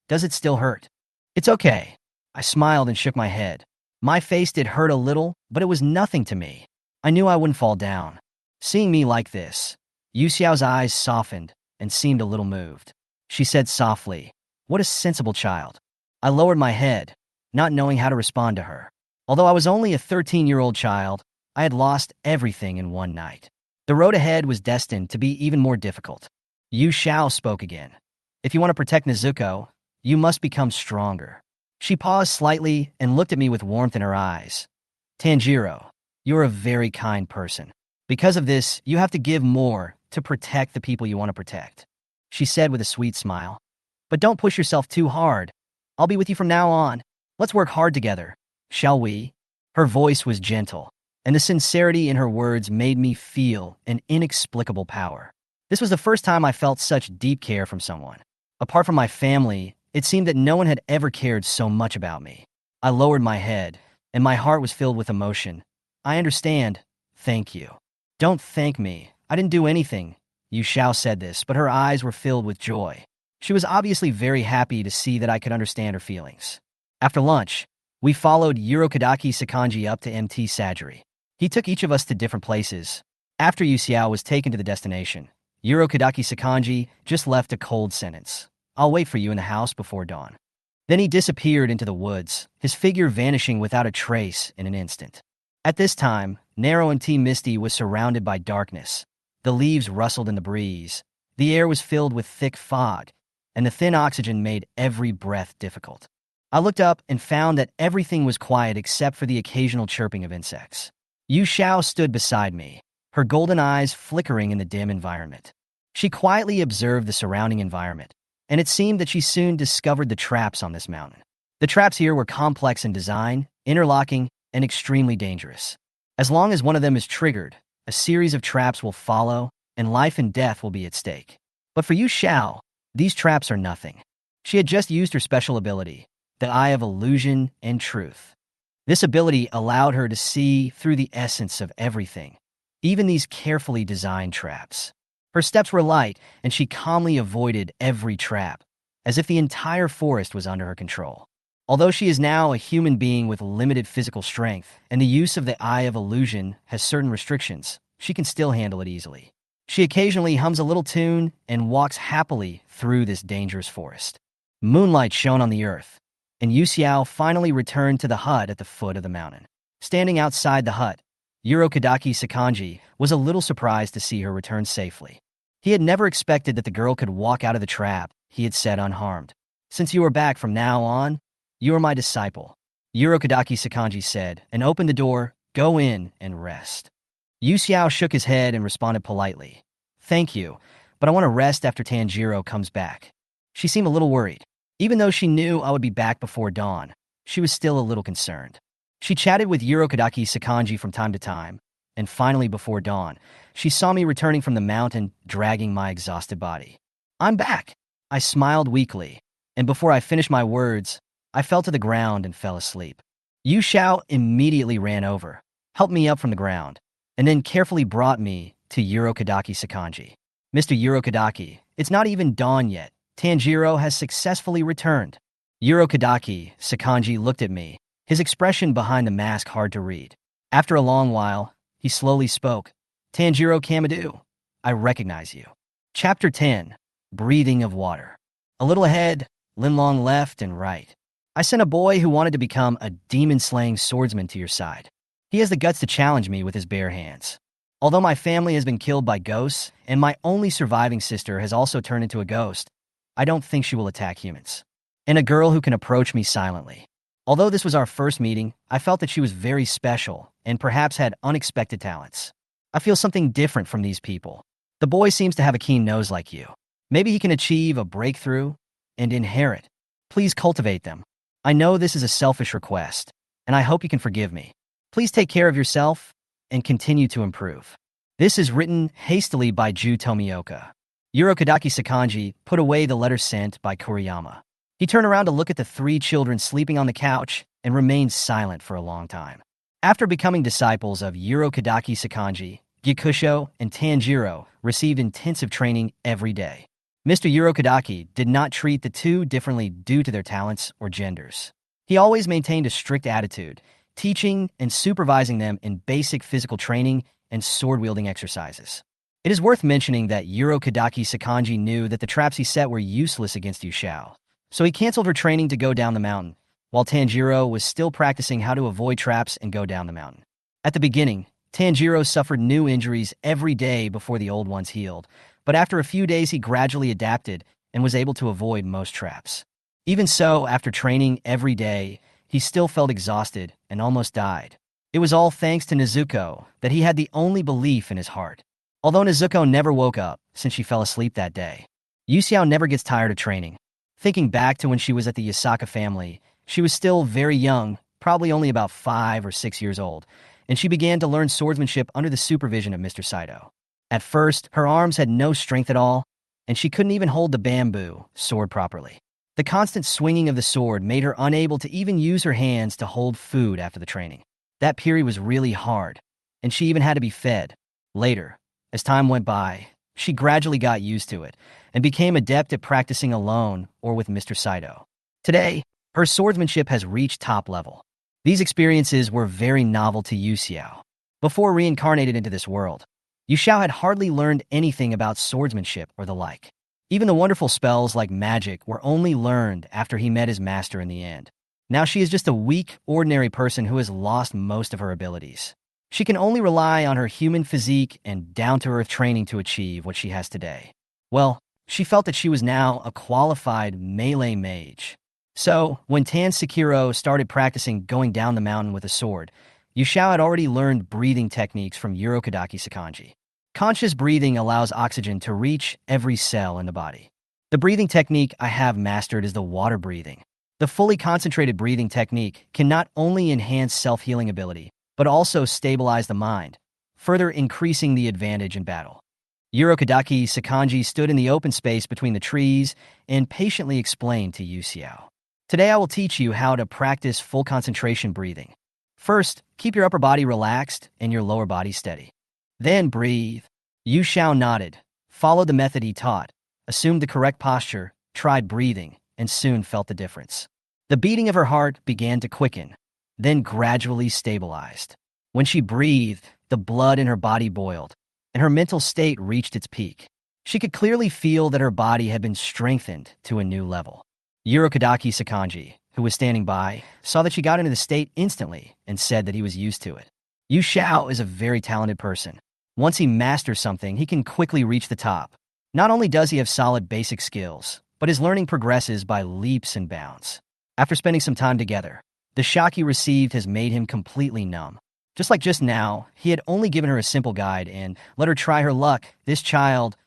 "Does it still hurt?" "It's okay." I smiled and shook my head. My face did hurt a little, but it was nothing to me. I knew I wouldn't fall down. Seeing me like this, Yu Xiao's eyes softened and seemed a little moved. She said softly, "What a sensible child." I lowered my head, not knowing how to respond to her. Although I was only a 13-year-old child, I had lost everything in one night. The road ahead was destined to be even more difficult. Yu Xiao spoke again. "If you want to protect Nezuko, you must become stronger." She paused slightly and looked at me with warmth in her eyes. "Tanjiro, you're a very kind person. Because of this, you have to give more to protect the people you want to protect," she said with a sweet smile. "But don't push yourself too hard. I'll be with you from now on. Let's work hard together, shall we?" Her voice was gentle, and the sincerity in her words made me feel an inexplicable power. This was the first time I felt such deep care from someone. Apart from my family, it seemed that no one had ever cared so much about me. I lowered my head, and my heart was filled with emotion. "I understand. Thank you." "Don't thank me. I didn't do anything." Yu Xiao said this, but her eyes were filled with joy. She was obviously very happy to see that I could understand her feelings. After lunch, we followed Urokodaki Sakanji up to MT Sajiri. He took each of us to different places. After Yu Xiao was taken to the destination, Urokodaki Sakanji just left a cold sentence. "I'll wait for you in the house before dawn." Then he disappeared into the woods, his figure vanishing without a trace in an instant. At this time, Narrow and T Misty was surrounded by darkness. The leaves rustled in the breeze. The air was filled with thick fog, and the thin oxygen made every breath difficult. I looked up and found that everything was quiet except for the occasional chirping of insects. Yu Xiao stood beside me, her golden eyes flickering in the dim environment. She quietly observed the surrounding environment, and it seemed that she soon discovered the traps on this mountain. The traps here were complex in design, interlocking, and extremely dangerous. As long as one of them is triggered, a series of traps will follow, and life and death will be at stake. But for Yu Xiao, these traps are nothing. She had just used her special ability, the Eye of Illusion and Truth. This ability allowed her to see through the essence of everything, even these carefully designed traps. Her steps were light, and she calmly avoided every trap, as if the entire forest was under her control. Although she is now a human being with limited physical strength, and the use of the Eye of Illusion has certain restrictions, she can still handle it easily. She occasionally hums a little tune and walks happily through this dangerous forest. Moonlight shone on the earth, and Yu Xiao finally returned to the hut at the foot of the mountain. Standing outside the hut, Urokodaki Sakanji was a little surprised to see her return safely. He had never expected that the girl could walk out of the trap he had set unharmed. "Since you are back from now on, you are my disciple," Urokodaki Sakanji said, and opened the door. "Go in and rest." Yu Xiao shook his head and responded politely, "Thank you, but I want to rest after Tanjiro comes back." She seemed a little worried. Even though she knew I would be back before dawn, she was still a little concerned. She chatted with Urokodaki Sakanji from time to time, and finally before dawn, she saw me returning from the mountain, dragging my exhausted body. "I'm back." I smiled weakly, and before I finished my words, I fell to the ground and fell asleep. Yu Xiao immediately ran over, helped me up from the ground, and then carefully brought me to Urokodaki Sakanji. Mr. Urokodaki, it's not even dawn yet. Tanjiro has successfully returned. Urokodaki, Sakanji looked at me, his expression behind the mask hard to read. After a long while, he slowly spoke. Tanjiro Kamadu, I recognize you. Chapter 10, Breathing of Water. A little ahead, Linlong left and right. I sent a boy who wanted to become a demon-slaying swordsman to your side. He has the guts to challenge me with his bare hands. Although my family has been killed by ghosts, and my only surviving sister has also turned into a ghost, I don't think she will attack humans. And a girl who can approach me silently. Although this was our first meeting, I felt that she was very special and perhaps had unexpected talents. I feel something different from these people. The boy seems to have a keen nose like you. Maybe he can achieve a breakthrough and inherit. Please cultivate them. I know this is a selfish request, and I hope you can forgive me. Please take care of yourself and continue to improve. This is written hastily by Ju Tomioka. Urokodaki Sakanji put away the letter sent by Kuriyama. He turned around to look at the three children sleeping on the couch and remained silent for a long time. After becoming disciples of Urokodaki Sakanji, Gyakusho and Tanjiro received intensive training every day. Mr. Urokodaki did not treat the two differently due to their talents or genders. He always maintained a strict attitude, teaching and supervising them in basic physical training and sword-wielding exercises. It is worth mentioning that Urokodaki Sakanji knew that the traps he set were useless against Yu Xiao, so he canceled her training to go down the mountain, while Tanjiro was still practicing how to avoid traps and go down the mountain. At the beginning, Tanjiro suffered new injuries every day before the old ones healed, but after a few days he gradually adapted and was able to avoid most traps. Even so, after training every day, he still felt exhausted and almost died. It was all thanks to Nezuko that he had the only belief in his heart. Although Nezuko never woke up since she fell asleep that day, Yu Xiao never gets tired of training. Thinking back to when she was at the Yasaka family, she was still very young, probably only about 5 or 6 years old, and she began to learn swordsmanship under the supervision of Mr. Saito. At first, her arms had no strength at all, and she couldn't even hold the bamboo sword properly. The constant swinging of the sword made her unable to even use her hands to hold food after the training. That period was really hard, and she even had to be fed. Later, as time went by, she gradually got used to it and became adept at practicing alone or with Mr. Saito. Today, her swordsmanship has reached top level. These experiences were very novel to Yu Xiao. Before reincarnated into this world, Yu Xiao had hardly learned anything about swordsmanship or the like. Even the wonderful spells like magic were only learned after he met his master in the end. Now she is just a weak, ordinary person who has lost most of her abilities. She can only rely on her human physique and down-to-earth training to achieve what she has today. Well, she felt that she was now a qualified melee mage. So, when Tan Sekiro started practicing going down the mountain with a sword, Yu Xiao had already learned breathing techniques from Urokodaki Sakanji. Conscious breathing allows oxygen to reach every cell in the body. The breathing technique I have mastered is the water breathing. The fully concentrated breathing technique can not only enhance self-healing ability, but also stabilize the mind, further increasing the advantage in battle. Urokodaki Sakanji stood in the open space between the trees and patiently explained to Yu Xiao. Today I will teach you how to practice full concentration breathing. First, keep your upper body relaxed and your lower body steady. Then breathe. Yu Xiao nodded, followed the method he taught, assumed the correct posture, tried breathing, and soon felt the difference. The beating of her heart began to quicken, then gradually stabilized. When she breathed, the blood in her body boiled, and her mental state reached its peak. She could clearly feel that her body had been strengthened to a new level. Urokodaki Sakanji, who was standing by, saw that she got into the state instantly and said that he was used to it. Yu Xiao is a very talented person. Once he masters something, he can quickly reach the top. Not only does he have solid basic skills, but his learning progresses by leaps and bounds. After spending some time together, the shock he received has made him completely numb. Just like just now, he had only given her a simple guide and let her try her luck. This child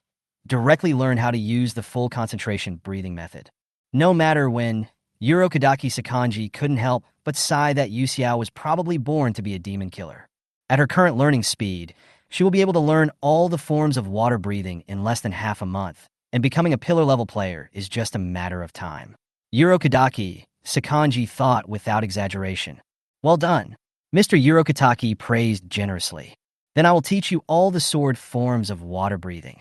directly learned how to use the full concentration breathing method. No matter when, Urokodaki Sakanji couldn't help but sigh that Yu Xiao was probably born to be a demon killer. At her current learning speed, she will be able to learn all the forms of water breathing in less than half a month, and becoming a pillar-level player is just a matter of time. Urokodaki Sakanji thought without exaggeration. Well done. Mr. Urokodaki praised generously. Then I will teach you all the sword forms of water breathing.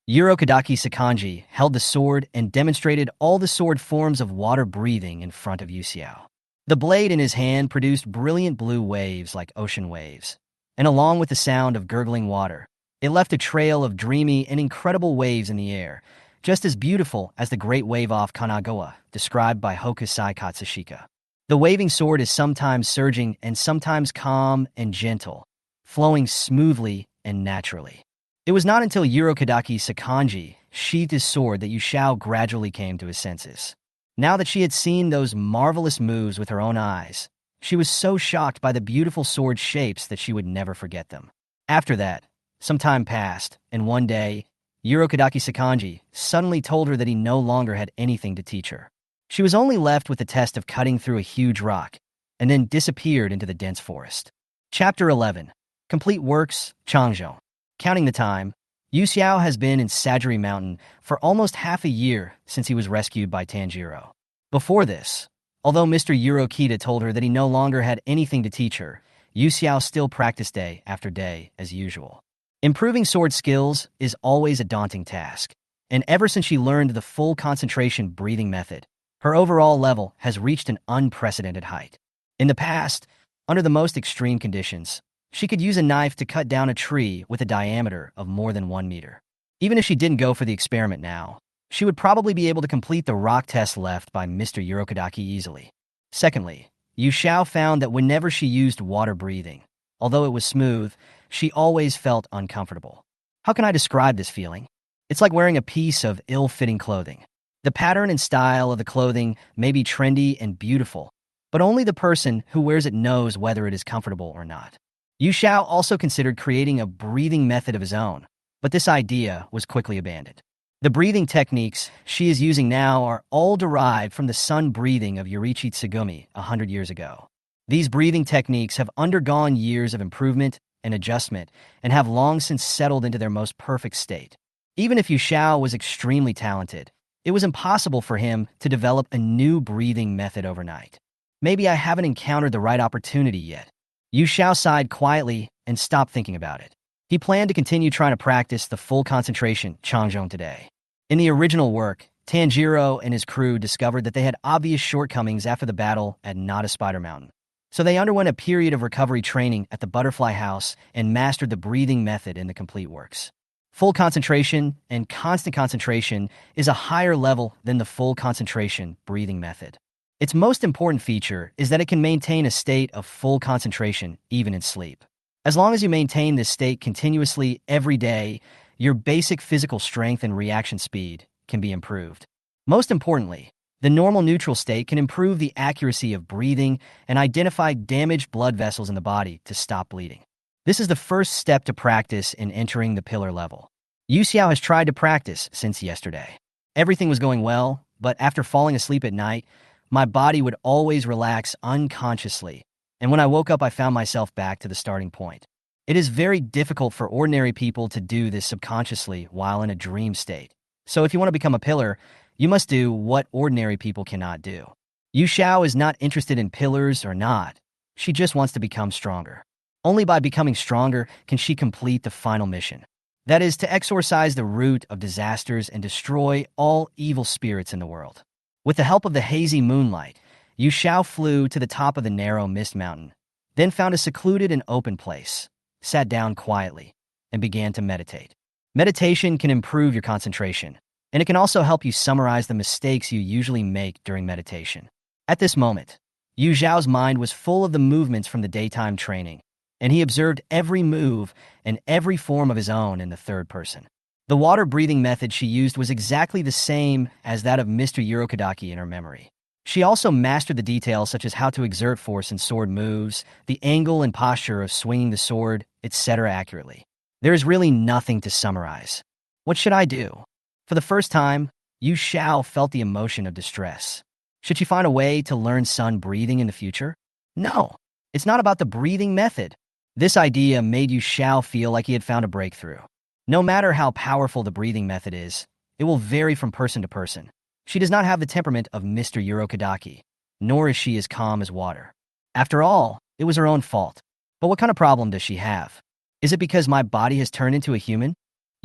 Urokodaki Sakanji held the sword and demonstrated all the sword forms of water breathing in front of Yu Xiao. The blade in his hand produced brilliant blue waves like ocean waves, and along with the sound of gurgling water, it left a trail of dreamy and incredible waves in the air, just as beautiful as the great wave off Kanagawa, described by Hokusai Katsushika. The waving sword is sometimes surging and sometimes calm and gentle, flowing smoothly and naturally. It was not until Urokodaki Sakanji sheathed his sword that Yu Xiao gradually came to his senses. Now that she had seen those marvelous moves with her own eyes, she was so shocked by the beautiful sword shapes that she would never forget them. After that, some time passed, and one day, Urokodaki Sakanji suddenly told her that he no longer had anything to teach her. She was only left with the test of cutting through a huge rock, and then disappeared into the dense forest. Chapter 11. Complete Works, Changzhou. Counting the time, Yu Xiao has been in Sajiri Mountain for almost half a year since he was rescued by Tanjiro. Before this, although Mr. Urokita told her that he no longer had anything to teach her, Yu Xiao still practiced day after day as usual. Improving sword skills is always a daunting task, and ever since she learned the full concentration breathing method, her overall level has reached an unprecedented height. In the past, under the most extreme conditions, she could use a knife to cut down a tree with a diameter of more than 1 meter. Even if she didn't go for the experiment now, she would probably be able to complete the rock test left by Mr. Urokodaki easily. Secondly, Yu Xiao found that whenever she used water breathing, although it was smooth, she always felt uncomfortable. How can I describe this feeling? It's like wearing a piece of ill-fitting clothing. The pattern and style of the clothing may be trendy and beautiful, but only the person who wears it knows whether it is comfortable or not. Yu Xiao also considered creating a breathing method of his own, but this idea was quickly abandoned. The breathing techniques she is using now are all derived from the sun breathing of Yorichi Tsugumi 100 years ago. These breathing techniques have undergone years of improvement and adjustment and have long since settled into their most perfect state. Even if Yu Xiao was extremely talented, it was impossible for him to develop a new breathing method overnight. Maybe I haven't encountered the right opportunity yet. Yu Xiao sighed quietly and stopped thinking about it. He planned to continue trying to practice the full concentration Changzhou today. In the original work, Tanjiro and his crew discovered that they had obvious shortcomings after the battle at Nada Spider Mountain. So they underwent a period of recovery training at the Butterfly House and mastered the breathing method in the complete works. Full concentration and constant concentration is a higher level than the full concentration breathing method. Its most important feature is that it can maintain a state of full concentration even in sleep. As long as you maintain this state continuously every day, your basic physical strength and reaction speed can be improved. Most importantly, the normal neutral state can improve the accuracy of breathing and identify damaged blood vessels in the body to stop bleeding. This is the first step to practice in entering the pillar level. Yu Xiao has tried to practice since yesterday. Everything was going well, but after falling asleep at night, my body would always relax unconsciously, and when I woke up I found myself back to the starting point. It is very difficult for ordinary people to do this subconsciously while in a dream state. So if you want to become a pillar, you must do what ordinary people cannot do. Yu Xiao is not interested in pillars or not. She just wants to become stronger. Only by becoming stronger can she complete the final mission. That is, to exorcise the root of disasters and destroy all evil spirits in the world. With the help of the hazy moonlight, Yu Xiao flew to the top of the narrow mist mountain, then found a secluded and open place, sat down quietly, and began to meditate. Meditation can improve your concentration, and it can also help you summarize the mistakes you usually make during meditation. At this moment, Yu Xiao's mind was full of the movements from the daytime training, and he observed every move and every form of his own in the third person. The water-breathing method she used was exactly the same as that of Mr. Urokodaki in her memory. She also mastered the details such as how to exert force in sword moves, the angle and posture of swinging the sword, etc. accurately. There is really nothing to summarize. What should I do? For the first time, Yu Xiao felt the emotion of distress. Should she find a way to learn sun breathing in the future? No, it's not about the breathing method. This idea made Yu Xiao feel like he had found a breakthrough. No matter how powerful the breathing method is, it will vary from person to person. She does not have the temperament of Mr. Urokodaki, nor is she as calm as water. After all, it was her own fault. But what kind of problem does she have? Is it because my body has turned into a human?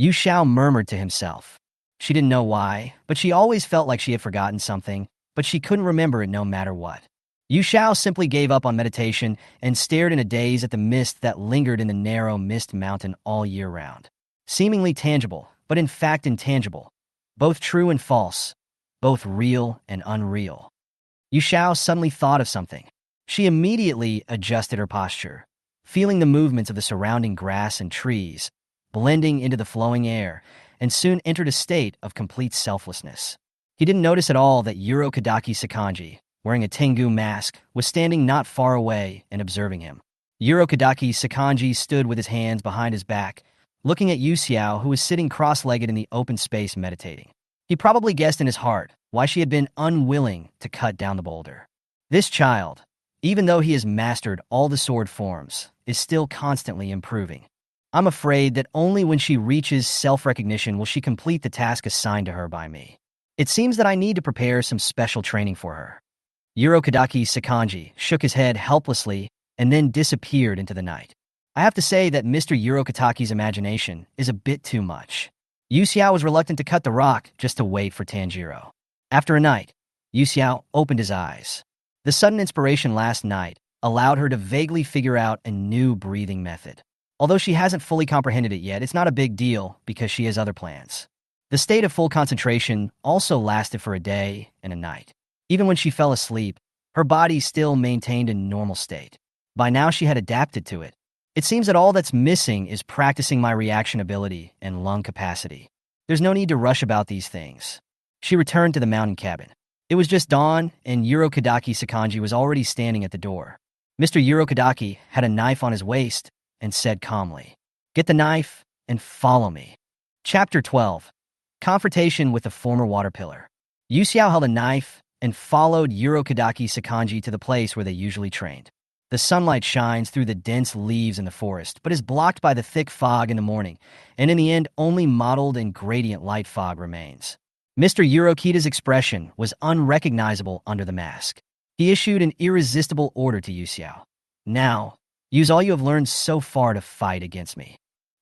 Yu Xiao murmured to himself. She didn't know why, but she always felt like she had forgotten something, but she couldn't remember it no matter what. Yu Xiao simply gave up on meditation and stared in a daze at the mist that lingered in the narrow mist mountain all year round. Seemingly tangible, but in fact intangible. Both true and false. Both real and unreal. Yu Xiao suddenly thought of something. She immediately adjusted her posture, feeling the movements of the surrounding grass and trees, blending into the flowing air, and soon entered a state of complete selflessness. He didn't notice at all that Urokodaki Sakanji, wearing a Tengu mask, was standing not far away and observing him. Urokodaki Sakanji stood with his hands behind his back, looking at Yu Xiao, who was sitting cross-legged in the open space meditating. He probably guessed in his heart why she had been unwilling to cut down the boulder. This child, even though he has mastered all the sword forms, is still constantly improving. I'm afraid that only when she reaches self-recognition will she complete the task assigned to her by me. It seems that I need to prepare some special training for her. Urokodaki Sakanji shook his head helplessly and then disappeared into the night. I have to say that Mr. Urokotaki's imagination is a bit too much. Yu Xiao was reluctant to cut the rock just to wait for Tanjiro. After a night, Yu Xiao opened his eyes. The sudden inspiration last night allowed her to vaguely figure out a new breathing method. Although she hasn't fully comprehended it yet, it's not a big deal because she has other plans. The state of full concentration also lasted for a day and a night. Even when she fell asleep, her body still maintained a normal state. By now she had adapted to it. It seems that all that's missing is practicing my reaction ability and lung capacity. There's no need to rush about these things. She returned to the mountain cabin. It was just dawn, and Urokodaki Sakanji was already standing at the door. Mr. Urokodaki had a knife on his waist and said calmly, "Get the knife and follow me." Chapter 12. Confrontation with the former water pillar. Yu Xiao held a knife and followed Urokodaki Sakanji to the place where they usually trained. The sunlight shines through the dense leaves in the forest, but is blocked by the thick fog in the morning, and in the end, only mottled and gradient light fog remains. Mr. Urokita's expression was unrecognizable under the mask. He issued an irresistible order to Yu Xiao. "Now, use all you have learned so far to fight against me."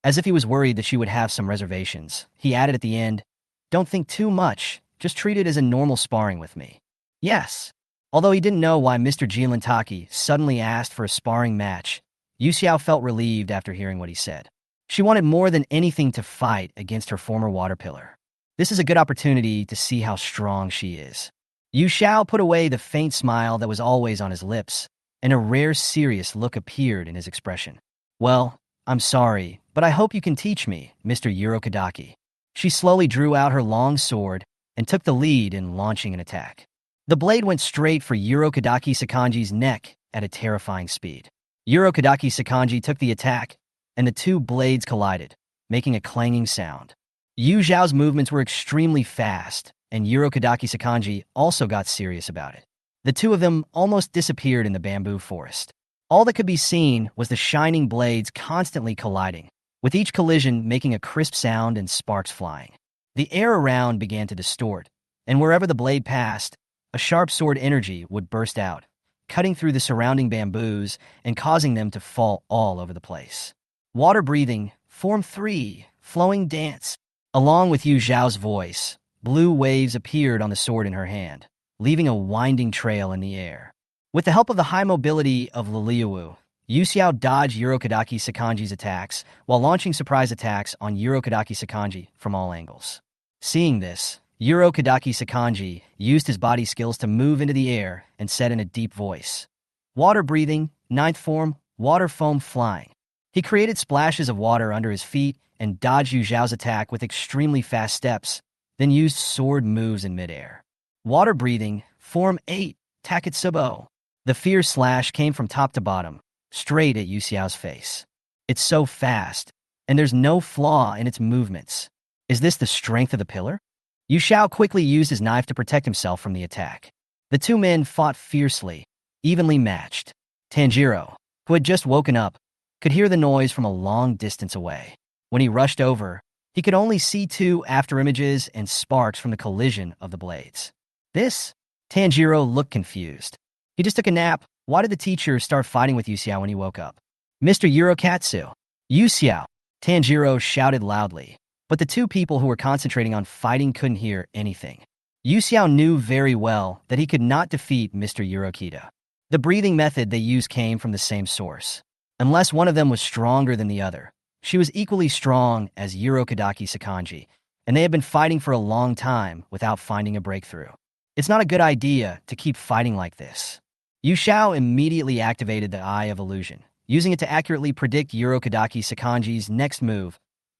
As if he was worried that she would have some reservations, he added at the end, "Don't think too much, just treat it as a normal sparring with me." Yes. Although he didn't know why Mr. Jilantaki suddenly asked for a sparring match, Yu Xiao felt relieved after hearing what he said. She wanted more than anything to fight against her former water pillar. This is a good opportunity to see how strong she is. Yu Xiao put away the faint smile that was always on his lips, and a rare serious look appeared in his expression. "Well, I'm sorry, but I hope you can teach me, Mr. Urokodaki." She slowly drew out her long sword and took the lead in launching an attack. The blade went straight for Urokodaki Sakanji's neck at a terrifying speed. Urokodaki Sakanji took the attack, and the two blades collided, making a clanging sound. Yu Xiao's movements were extremely fast, and Urokodaki Sakanji also got serious about it. The two of them almost disappeared in the bamboo forest. All that could be seen was the shining blades constantly colliding, with each collision making a crisp sound and sparks flying. The air around began to distort, and wherever the blade passed, a sharp sword energy would burst out, cutting through the surrounding bamboos and causing them to fall all over the place. Water breathing, Form 3, flowing dance. Along with Yu Xiao's voice, blue waves appeared on the sword in her hand, leaving a winding trail in the air. With the help of the high mobility of Liliuwu, Yu Xiao dodged Urokodaki Sakanji's attacks while launching surprise attacks on Urokodaki Sakanji from all angles. Seeing this, Urokodaki Sakanji used his body skills to move into the air and said in a deep voice, "Water breathing, 9th form, water foam flying." He created splashes of water under his feet and dodged Yu Xiao's attack with extremely fast steps, then used sword moves in midair. Water breathing, Form 8, Taketsubo. The fierce slash came from top to bottom, straight at Yu Xiao's face. It's so fast, and there's no flaw in its movements. Is this the strength of the pillar? Yu Xiao quickly used his knife to protect himself from the attack. The two men fought fiercely, evenly matched. Tanjiro, who had just woken up, could hear the noise from a long distance away. When he rushed over, he could only see two afterimages and sparks from the collision of the blades. This? Tanjiro looked confused. He just took a nap. Why did the teacher start fighting with Yu Xiao when he woke up? "Mr. Urokatsu! Yu Xiao!" Tanjiro shouted loudly. But the two people who were concentrating on fighting couldn't hear anything. Yu Xiao knew very well that he could not defeat Mr. Urokita. The breathing method they used came from the same source. Unless one of them was stronger than the other, she was equally strong as Urokodaki Sakanji, and they had been fighting for a long time without finding a breakthrough. It's not a good idea to keep fighting like this. Yu Xiao immediately activated the Eye of Illusion, using it to accurately predict Urokodaki Sakanji's next move,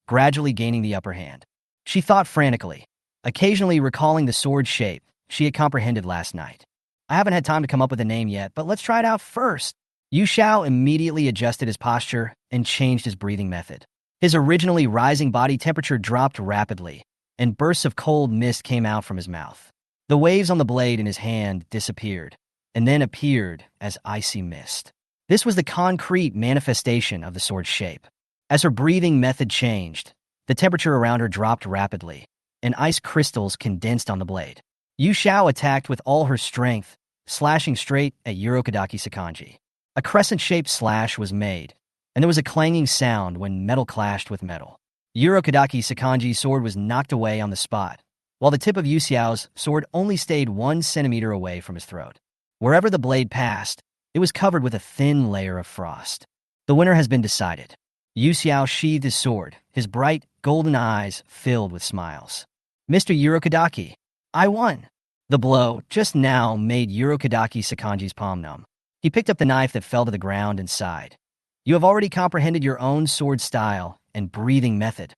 gradually gaining the upper hand. She thought frantically, occasionally recalling the sword shape she had comprehended last night. I haven't had time to come up with a name yet, but let's try it out first. Yu Xiao immediately adjusted his posture and changed his breathing method. His originally rising body temperature dropped rapidly, and bursts of cold mist came out from his mouth. The waves on the blade in his hand disappeared, and then appeared as icy mist. This was the concrete manifestation of the sword's shape. As her breathing method changed, the temperature around her dropped rapidly, and ice crystals condensed on the blade. Yu Xiao attacked with all her strength, slashing straight at Urokodaki Sakanji. A crescent-shaped slash was made, and there was a clanging sound when metal clashed with metal. Urokodaki Sakanji's sword was knocked away on the spot, while the tip of Yu Xiao's sword only stayed 1 centimeter away from his throat. Wherever the blade passed, it was covered with a thin layer of frost. The winner has been decided. Yu Xiao sheathed his sword, his bright, golden eyes filled with smiles. Mr. Urokodaki, I won. The blow just now made Urokodaki Sakanji's palm numb. He picked up the knife that fell to the ground and sighed. You have already comprehended your own sword style and breathing method.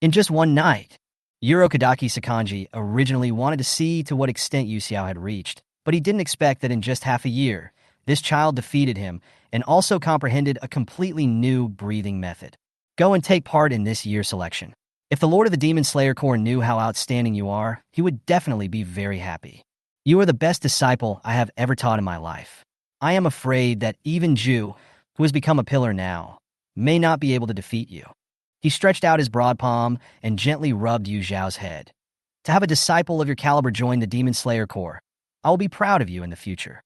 In just one night, Urokodaki Sakanji originally wanted to see to what extent Yu Xiao had reached, but he didn't expect that in just half a year, this child defeated him and also comprehended a completely new breathing method. Go and take part in this year's selection. If the Lord of the Demon Slayer Corps knew how outstanding you are, he would definitely be very happy. You are the best disciple I have ever taught in my life. I am afraid that even Ju, who has become a pillar now, may not be able to defeat you. He stretched out his broad palm and gently rubbed Yu Xiao's head. To have a disciple of your caliber join the Demon Slayer Corps, I will be proud of you in the future.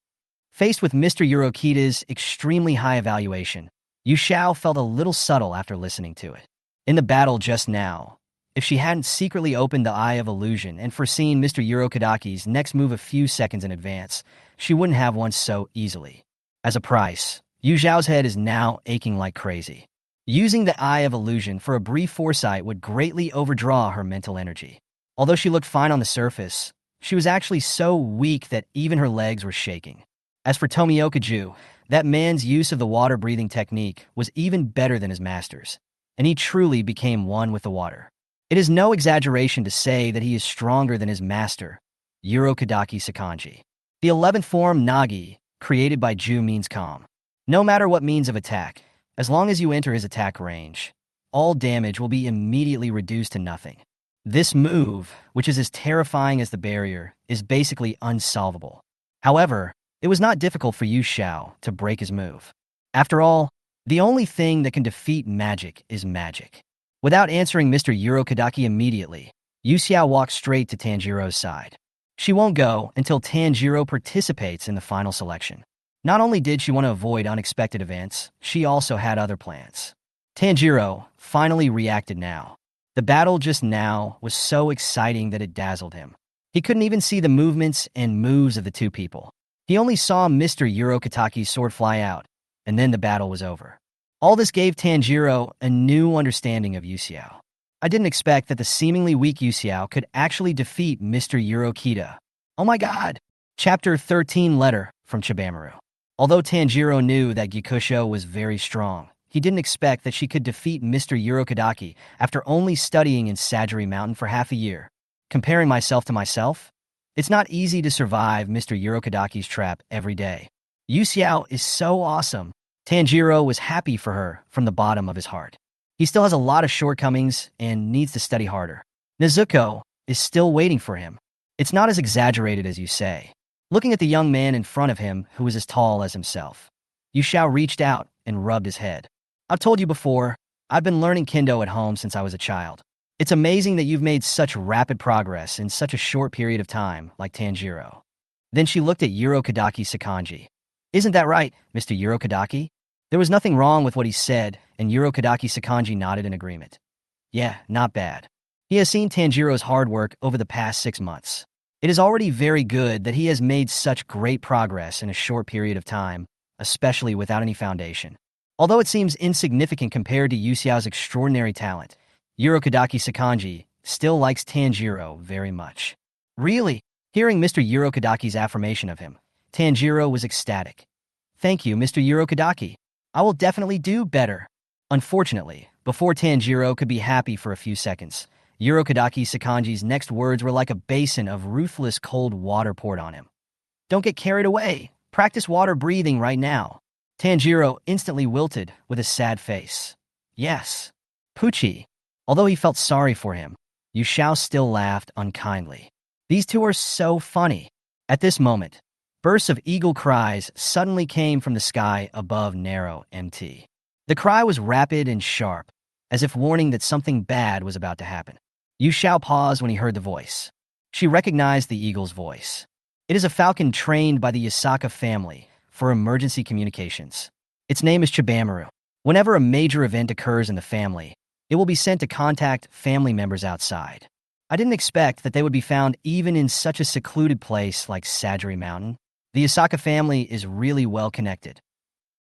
Faced with Mr. Urokita's extremely high evaluation, Yu Xiao felt a little subtle after listening to it. In the battle just now, if she hadn't secretly opened the Eye of Illusion and foreseen Mr. Urokodaki's next move a few seconds in advance, she wouldn't have won so easily. As a price, Yu Xiao's head is now aching like crazy. Using the Eye of Illusion for a brief foresight would greatly overdraw her mental energy. Although she looked fine on the surface, she was actually so weak that even her legs were shaking. As for Tomioka Ju, that man's use of the water-breathing technique was even better than his master's, and he truly became one with the water. It is no exaggeration to say that he is stronger than his master, Urokodaki Sakanji. The 11th form, Nagi, created by Ju, means calm. No matter what means of attack, as long as you enter his attack range, all damage will be immediately reduced to nothing. This move, which is as terrifying as the barrier, is basically unsolvable. However, it was not difficult for Yu Xiao to break his move. After all, the only thing that can defeat magic is magic. Without answering Mr. Urokodaki immediately, Yu Xiao walked straight to Tanjiro's side. She won't go until Tanjiro participates in the final selection. Not only did she want to avoid unexpected events, she also had other plans. Tanjiro finally reacted now. The battle just now was so exciting that it dazzled him. He couldn't even see the movements and moves of the two people. He only saw Mr. Urokodaki's sword fly out, and then the battle was over. All this gave Tanjiro a new understanding of Yu Xiao. I didn't expect that the seemingly weak Yu Xiao could actually defeat Mr. Urokita. Oh my god! Chapter 13, Letter from Chibamaru. Although Tanjiro knew that Gikusho was very strong, he didn't expect that she could defeat Mr. Urokodaki after only studying in Sajiri Mountain for half a year. Comparing myself to myself? It's not easy to survive Mr. Urokodaki's trap every day. Yu Xiao is so awesome. Tanjiro was happy for her from the bottom of his heart. He still has a lot of shortcomings and needs to study harder. Nezuko is still waiting for him. It's not as exaggerated as you say. Looking at the young man in front of him who was as tall as himself, Yu Xiao reached out and rubbed his head. I've told you before, I've been learning kendo at home since I was a child. It's amazing that you've made such rapid progress in such a short period of time, like Tanjiro. Then she looked at Urokodaki Sakanji. Isn't that right, Mr. Urokodaki? There was nothing wrong with what he said, and Urokodaki Sakanji nodded in agreement. Yeah, not bad. He has seen Tanjiro's hard work over the past 6 months. It is already very good that he has made such great progress in a short period of time, especially without any foundation. Although it seems insignificant compared to Yu Xiao's extraordinary talent, Urokodaki Sakanji still likes Tanjiro very much. Really? Hearing Mr. Urokodaki's affirmation of him, Tanjiro was ecstatic. Thank you, Mr. Urokodaki. I will definitely do better. Unfortunately, before Tanjiro could be happy for a few seconds, Urokodaki Sakanji's next words were like a basin of ruthless cold water poured on him. Don't get carried away. Practice water breathing right now. Tanjiro instantly wilted with a sad face. Yes. Pucci. Although he felt sorry for him, Yu Xiao still laughed unkindly. These two are so funny. At this moment, bursts of eagle cries suddenly came from the sky above narrow MT. The cry was rapid and sharp, as if warning that something bad was about to happen. Yu Xiao paused when he heard the voice. She recognized the eagle's voice. It is a falcon trained by the Yasaka family for emergency communications. Its name is Chibamaru. Whenever a major event occurs in the family, it will be sent to contact family members outside. I didn't expect that they would be found even in such a secluded place like Sajiri Mountain. The Yasaka family is really well connected.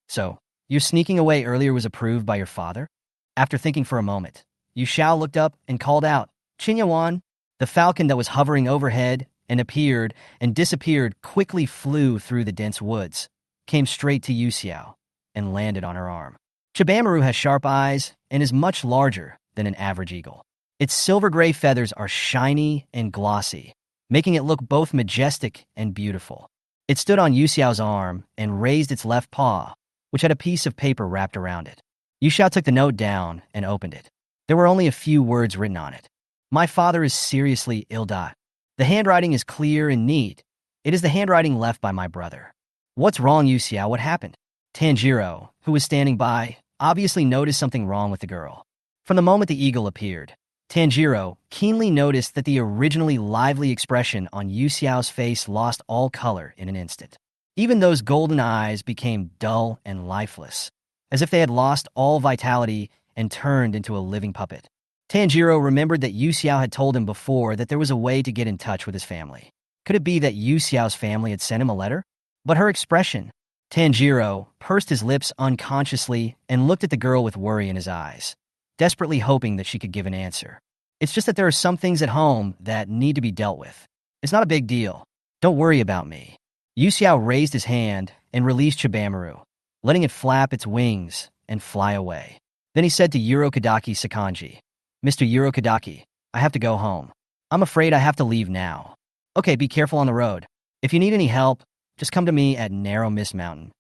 So, your sneaking away earlier was approved by your father? After thinking for a moment, Yu Xiao looked up and called out, Chinyawan. The falcon that was hovering overhead and appeared and disappeared quickly flew through the dense woods, came straight to Yu Xiao, and landed on her arm. Chibamaru has sharp eyes and is much larger than an average eagle. Its silver-gray feathers are shiny and glossy, making it look both majestic and beautiful. It stood on Yu Xiao's arm and raised its left paw, which had a piece of paper wrapped around it. Yu Xiao took the note down and opened it. There were only a few words written on it. My father is seriously ill. The handwriting is clear and neat. It is the handwriting left by my brother. What's wrong, Yu Xiao? What happened? Tanjiro, who was standing by, obviously noticed something wrong with the girl. From the moment the eagle appeared, Tanjiro keenly noticed that the originally lively expression on Yu Xiao's face lost all color in an instant. Even those golden eyes became dull and lifeless, as if they had lost all vitality and turned into a living puppet. Tanjiro remembered that Yu Xiao had told him before that there was a way to get in touch with his family. Could it be that Yu Xiao's family had sent him a letter? But her expression. Tanjiro pursed his lips unconsciously and looked at the girl with worry in his eyes, desperately hoping that she could give an answer. It's just that there are some things at home that need to be dealt with. It's not a big deal. Don't worry about me. Yu Xiao raised his hand and released Chibamaru, letting it flap its wings and fly away. Then he said to Urokodaki Sakanji, Mr. Urokodaki, I have to go home. I'm afraid I have to leave now. Okay, be careful on the road. If you need any help, just come to me at Narrow Mist Mountain.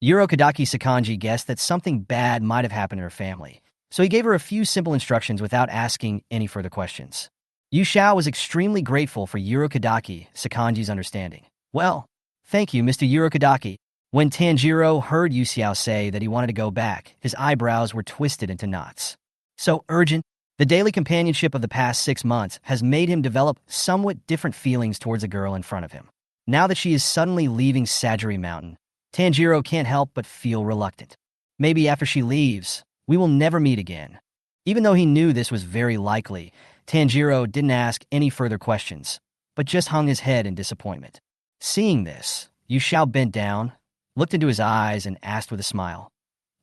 Urokodaki Sakanji guessed that something bad might have happened to her family, so he gave her a few simple instructions without asking any further questions. Yu Xiao was extremely grateful for Urokodaki Sakanji's understanding. Well, thank you, Mr. Urokodaki. When Tanjiro heard Yu Xiao say that he wanted to go back, his eyebrows were twisted into knots. So urgent. The daily companionship of the past 6 months has made him develop somewhat different feelings towards a girl in front of him. Now that she is suddenly leaving Sajiri Mountain, Tanjiro can't help but feel reluctant. Maybe after she leaves, we will never meet again. Even though he knew this was very likely, Tanjiro didn't ask any further questions, but just hung his head in disappointment. Seeing this, Yu Xiao bent down, looked into his eyes, and asked with a smile,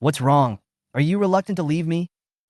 What's wrong? Are you reluctant to leave me?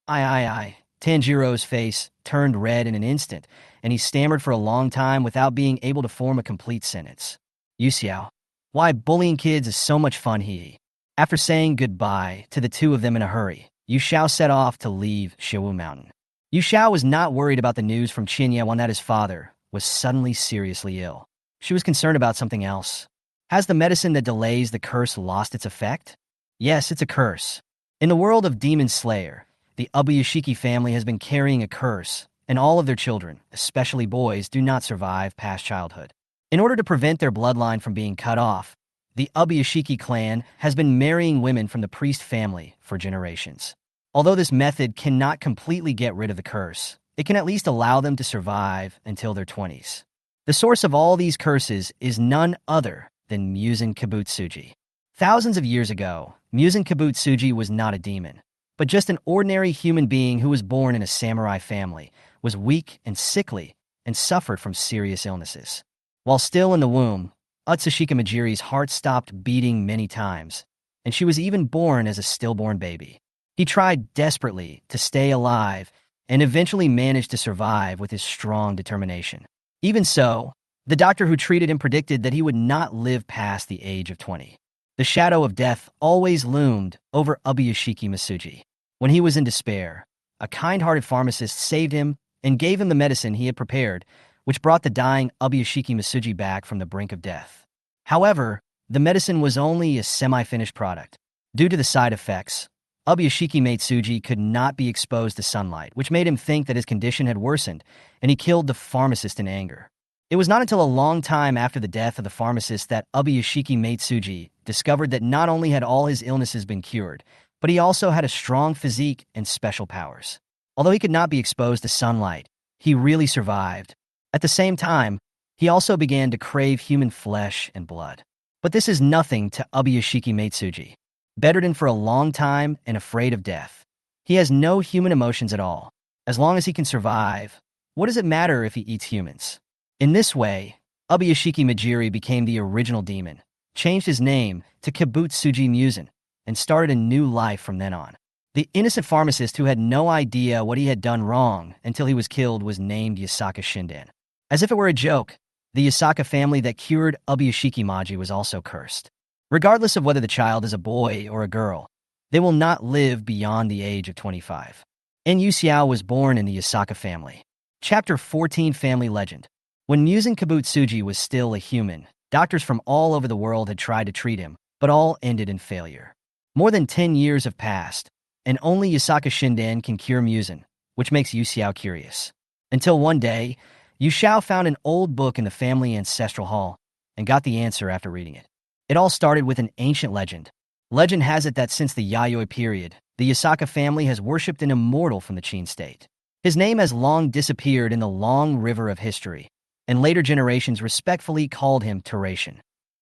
I. Tanjiro's face turned red in an instant, and he stammered for a long time without being able to form a complete sentence. Yu Xiao, why bullying kids is so much fun, he. After saying goodbye to the two of them in a hurry, Yu Xiao set off to leave Shiwu Mountain. Yu Xiao was not worried about the news from Qinyawan that his father was suddenly seriously ill. She was concerned about something else. Has the medicine that delays the curse lost its effect? Yes, it's a curse. In the world of Demon Slayer, the Ubuyashiki family has been carrying a curse, and all of their children, especially boys, do not survive past childhood. In order to prevent their bloodline from being cut off, the Ubuyashiki clan has been marrying women from the priest family for generations. Although this method cannot completely get rid of the curse, it can at least allow them to survive until their 20s. The source of all these curses is none other than Musen Kibutsuji. Thousands of years ago, Musen Kibutsuji was not a demon, but just an ordinary human being who was born in a samurai family, was weak and sickly, and suffered from serious illnesses. While still in the womb, Utsushika Majiri's heart stopped beating many times, and she was even born as a stillborn baby. He tried desperately to stay alive and eventually managed to survive with his strong determination. Even so, the doctor who treated him predicted that he would not live past the age of 20. The shadow of death always loomed over Ubuyashiki Masuji. When he was in despair, a kind-hearted pharmacist saved him and gave him the medicine he had prepared, which brought the dying Ubuyashiki Masuji back from the brink of death. However, the medicine was only a semi-finished product. Due to the side effects, Ubuyashiki Matsuji could not be exposed to sunlight, which made him think that his condition had worsened, and he killed the pharmacist in anger. It was not until a long time after the death of the pharmacist that Ubuyashiki Matsuji discovered that not only had all his illnesses been cured, but he also had a strong physique and special powers. Although he could not be exposed to sunlight, he really survived. At the same time, he also began to crave human flesh and blood. But this is nothing to Ubuyashiki Matsuji. Bedridden for a long time and afraid of death, he has no human emotions at all. As long as he can survive, what does it matter if he eats humans? In this way, Ubuyashiki Majiri became the original demon, changed his name to Kibutsuji Musen, and started a new life from then on. The innocent pharmacist who had no idea what he had done wrong until he was killed was named Yasaka Shinden. As if it were a joke, the Yasaka family that cured Ubuyashiki Maji was also cursed. Regardless of whether the child is a boy or a girl, they will not live beyond the age of 25. Yu Xiao was born in the Yasaka family. Chapter 14 Family Legend. When Musen Kibutsuji was still a human, doctors from all over the world had tried to treat him, but all ended in failure. More than 10 years have passed, and only Yasaka Shinden can cure Musen, which makes Yu Xiao curious. Until one day, Yu Xiao found an old book in the family ancestral hall and got the answer after reading it. It all started with an ancient legend. Legend has it that since the Yayoi period, the Yasaka family has worshipped an immortal from the Qin state. His name has long disappeared in the long river of history, and later generations respectfully called him Teratian.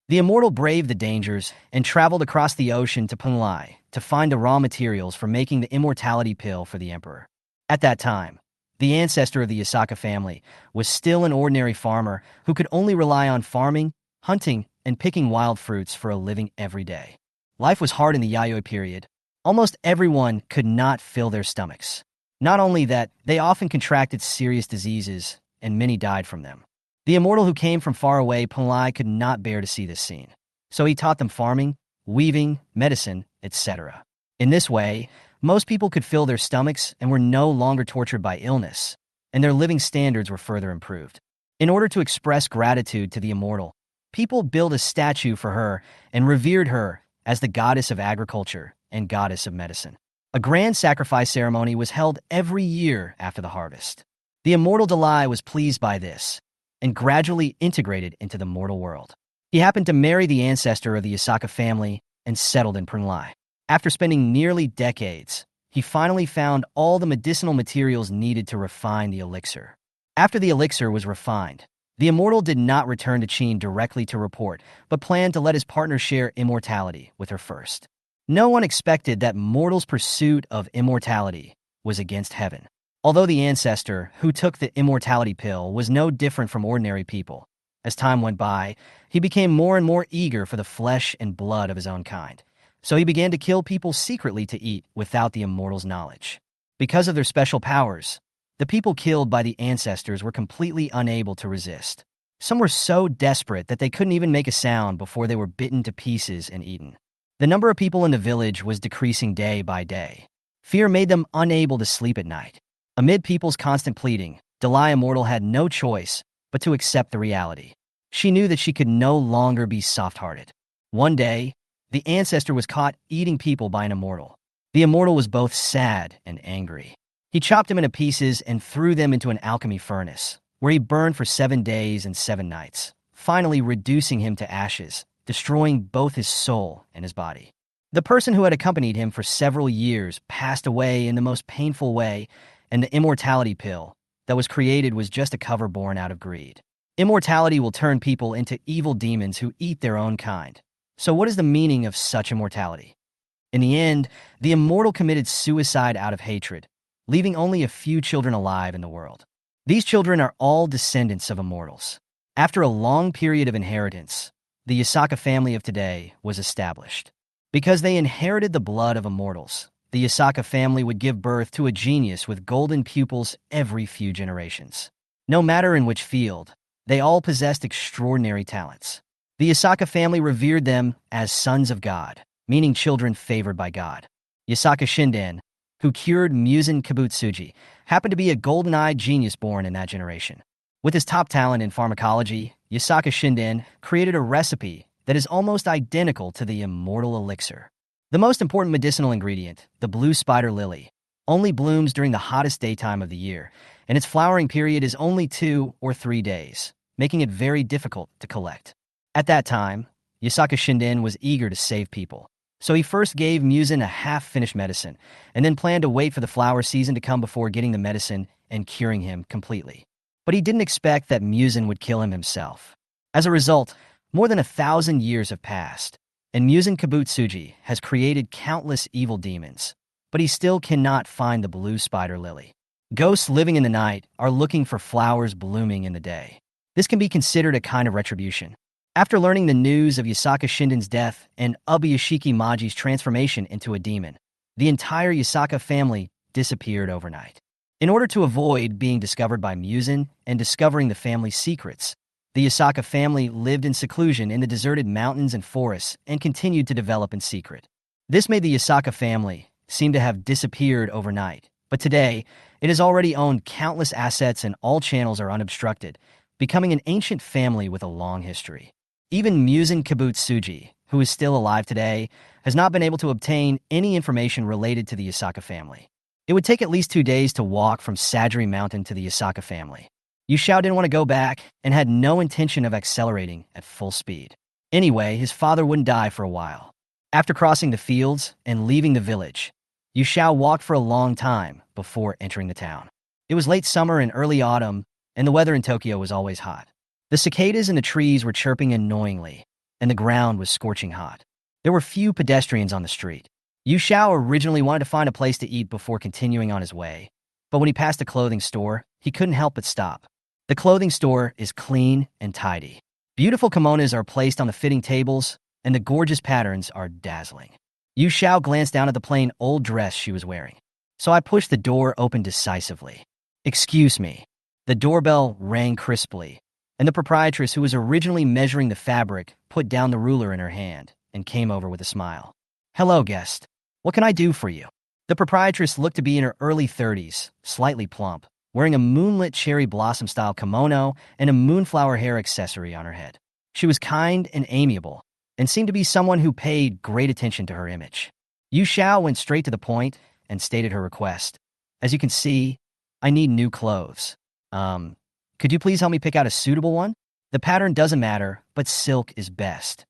The immortal braved the dangers and traveled across the ocean to Punlai to find the raw materials for making the immortality pill for the emperor. At that time, the ancestor of the Yasaka family was still an ordinary farmer who could only rely on farming, hunting, and picking wild fruits for a living every day. Life was hard in the Yayoi period. Almost everyone could not fill their stomachs. Not only that, they often contracted serious diseases, and many died from them. The immortal who came from far away, Punlai, could not bear to see this scene. So he taught them farming, weaving, medicine, etc. In this way, most people could fill their stomachs and were no longer tortured by illness, and their living standards were further improved. In order to express gratitude to the immortal, people built a statue for her and revered her as the goddess of agriculture and goddess of medicine. A grand sacrifice ceremony was held every year after the harvest. The immortal Dalai was pleased by this and gradually integrated into the mortal world. He happened to marry the ancestor of the Yasaka family and settled in Punlai. After spending nearly decades, he finally found all the medicinal materials needed to refine the elixir. After the elixir was refined, the immortal did not return to Qin directly to report, but planned to let his partner share immortality with her first. No one expected that mortals' pursuit of immortality was against heaven. Although the ancestor who took the immortality pill was no different from ordinary people, as time went by, he became more and more eager for the flesh and blood of his own kind. So he began to kill people secretly to eat without the immortal's knowledge. Because of their special powers, the people killed by the ancestors were completely unable to resist. Some were so desperate that they couldn't even make a sound before they were bitten to pieces and eaten. The number of people in the village was decreasing day by day. Fear made them unable to sleep at night. Amid people's constant pleading, Dalai Immortal had no choice but to accept the reality. She knew that she could no longer be soft-hearted. One day, the ancestor was caught eating people by an immortal. The immortal was both sad and angry. He chopped him into pieces and threw them into an alchemy furnace, where he burned for 7 days and 7 nights, finally reducing him to ashes, destroying both his soul and his body. The person who had accompanied him for several years passed away in the most painful way, and the immortality pill that was created was just a cover born out of greed. Immortality will turn people into evil demons who eat their own kind. So what is the meaning of such immortality? In the end, the immortal committed suicide out of hatred, leaving only a few children alive in the world. These children are all descendants of immortals. After a long period of inheritance, the Yasaka family of today was established. Because they inherited the blood of immortals, the Yasaka family would give birth to a genius with golden pupils every few generations. No matter in which field, they all possessed extraordinary talents. The Yasaka family revered them as sons of God, meaning children favored by God. Yasaka Shinden, who cured Muzan Kibutsuji, happened to be a golden-eyed genius born in that generation. With his top talent in pharmacology, Yasaka Shinden created a recipe that is almost identical to the immortal elixir. The most important medicinal ingredient, the blue spider lily, only blooms during the hottest daytime of the year, and its flowering period is only 2 or 3 days, making it very difficult to collect. At that time, Yasaka Shinden was eager to save people, so he first gave Muzan a half-finished medicine, and then planned to wait for the flower season to come before getting the medicine and curing him completely. But he didn't expect that Muzan would kill him himself. As a result, more than 1,000 years have passed, and Muzan Kibutsuji has created countless evil demons, but he still cannot find the blue spider lily. Ghosts living in the night are looking for flowers blooming in the day. This can be considered a kind of retribution. After learning the news of Yasaka Shinden's death and Ubuyashiki Maji's transformation into a demon, the entire Yasaka family disappeared overnight. In order to avoid being discovered by Muzan and discovering the family's secrets, the Yasaka family lived in seclusion in the deserted mountains and forests and continued to develop in secret. This made the Yasaka family seem to have disappeared overnight, but today, it has already owned countless assets and all channels are unobstructed, becoming an ancient family with a long history. Even Muzan Kibutsuji, who is still alive today, has not been able to obtain any information related to the Yasaka family. It would take at least 2 days to walk from Sajiri Mountain to the Yasaka family. Yushao didn't want to go back and had no intention of accelerating at full speed. Anyway, his father wouldn't die for a while. After crossing the fields and leaving the village, Yushao walked for a long time before entering the town. It was late summer and early autumn, and the weather in Tokyo was always hot. The cicadas in the trees were chirping annoyingly, and the ground was scorching hot. There were few pedestrians on the street. Yushao originally wanted to find a place to eat before continuing on his way, but when he passed a clothing store, he couldn't help but stop. The clothing store is clean and tidy. Beautiful kimonos are placed on the fitting tables, and the gorgeous patterns are dazzling. Yushao glanced down at the plain old dress she was wearing, so I pushed the door open decisively. "Excuse me." The doorbell rang crisply, and the proprietress, who was originally measuring the fabric, put down the ruler in her hand and came over with a smile. "Hello, guest. What can I do for you?" The proprietress looked to be in her early 30s, slightly plump, wearing a moonlit cherry blossom-style kimono and a moonflower hair accessory on her head. She was kind and amiable, and seemed to be someone who paid great attention to her image. Yushao went straight to the point and stated her request. "As you can see, I need new clothes. Could you please help me pick out a suitable one? The pattern doesn't matter, but silk is best.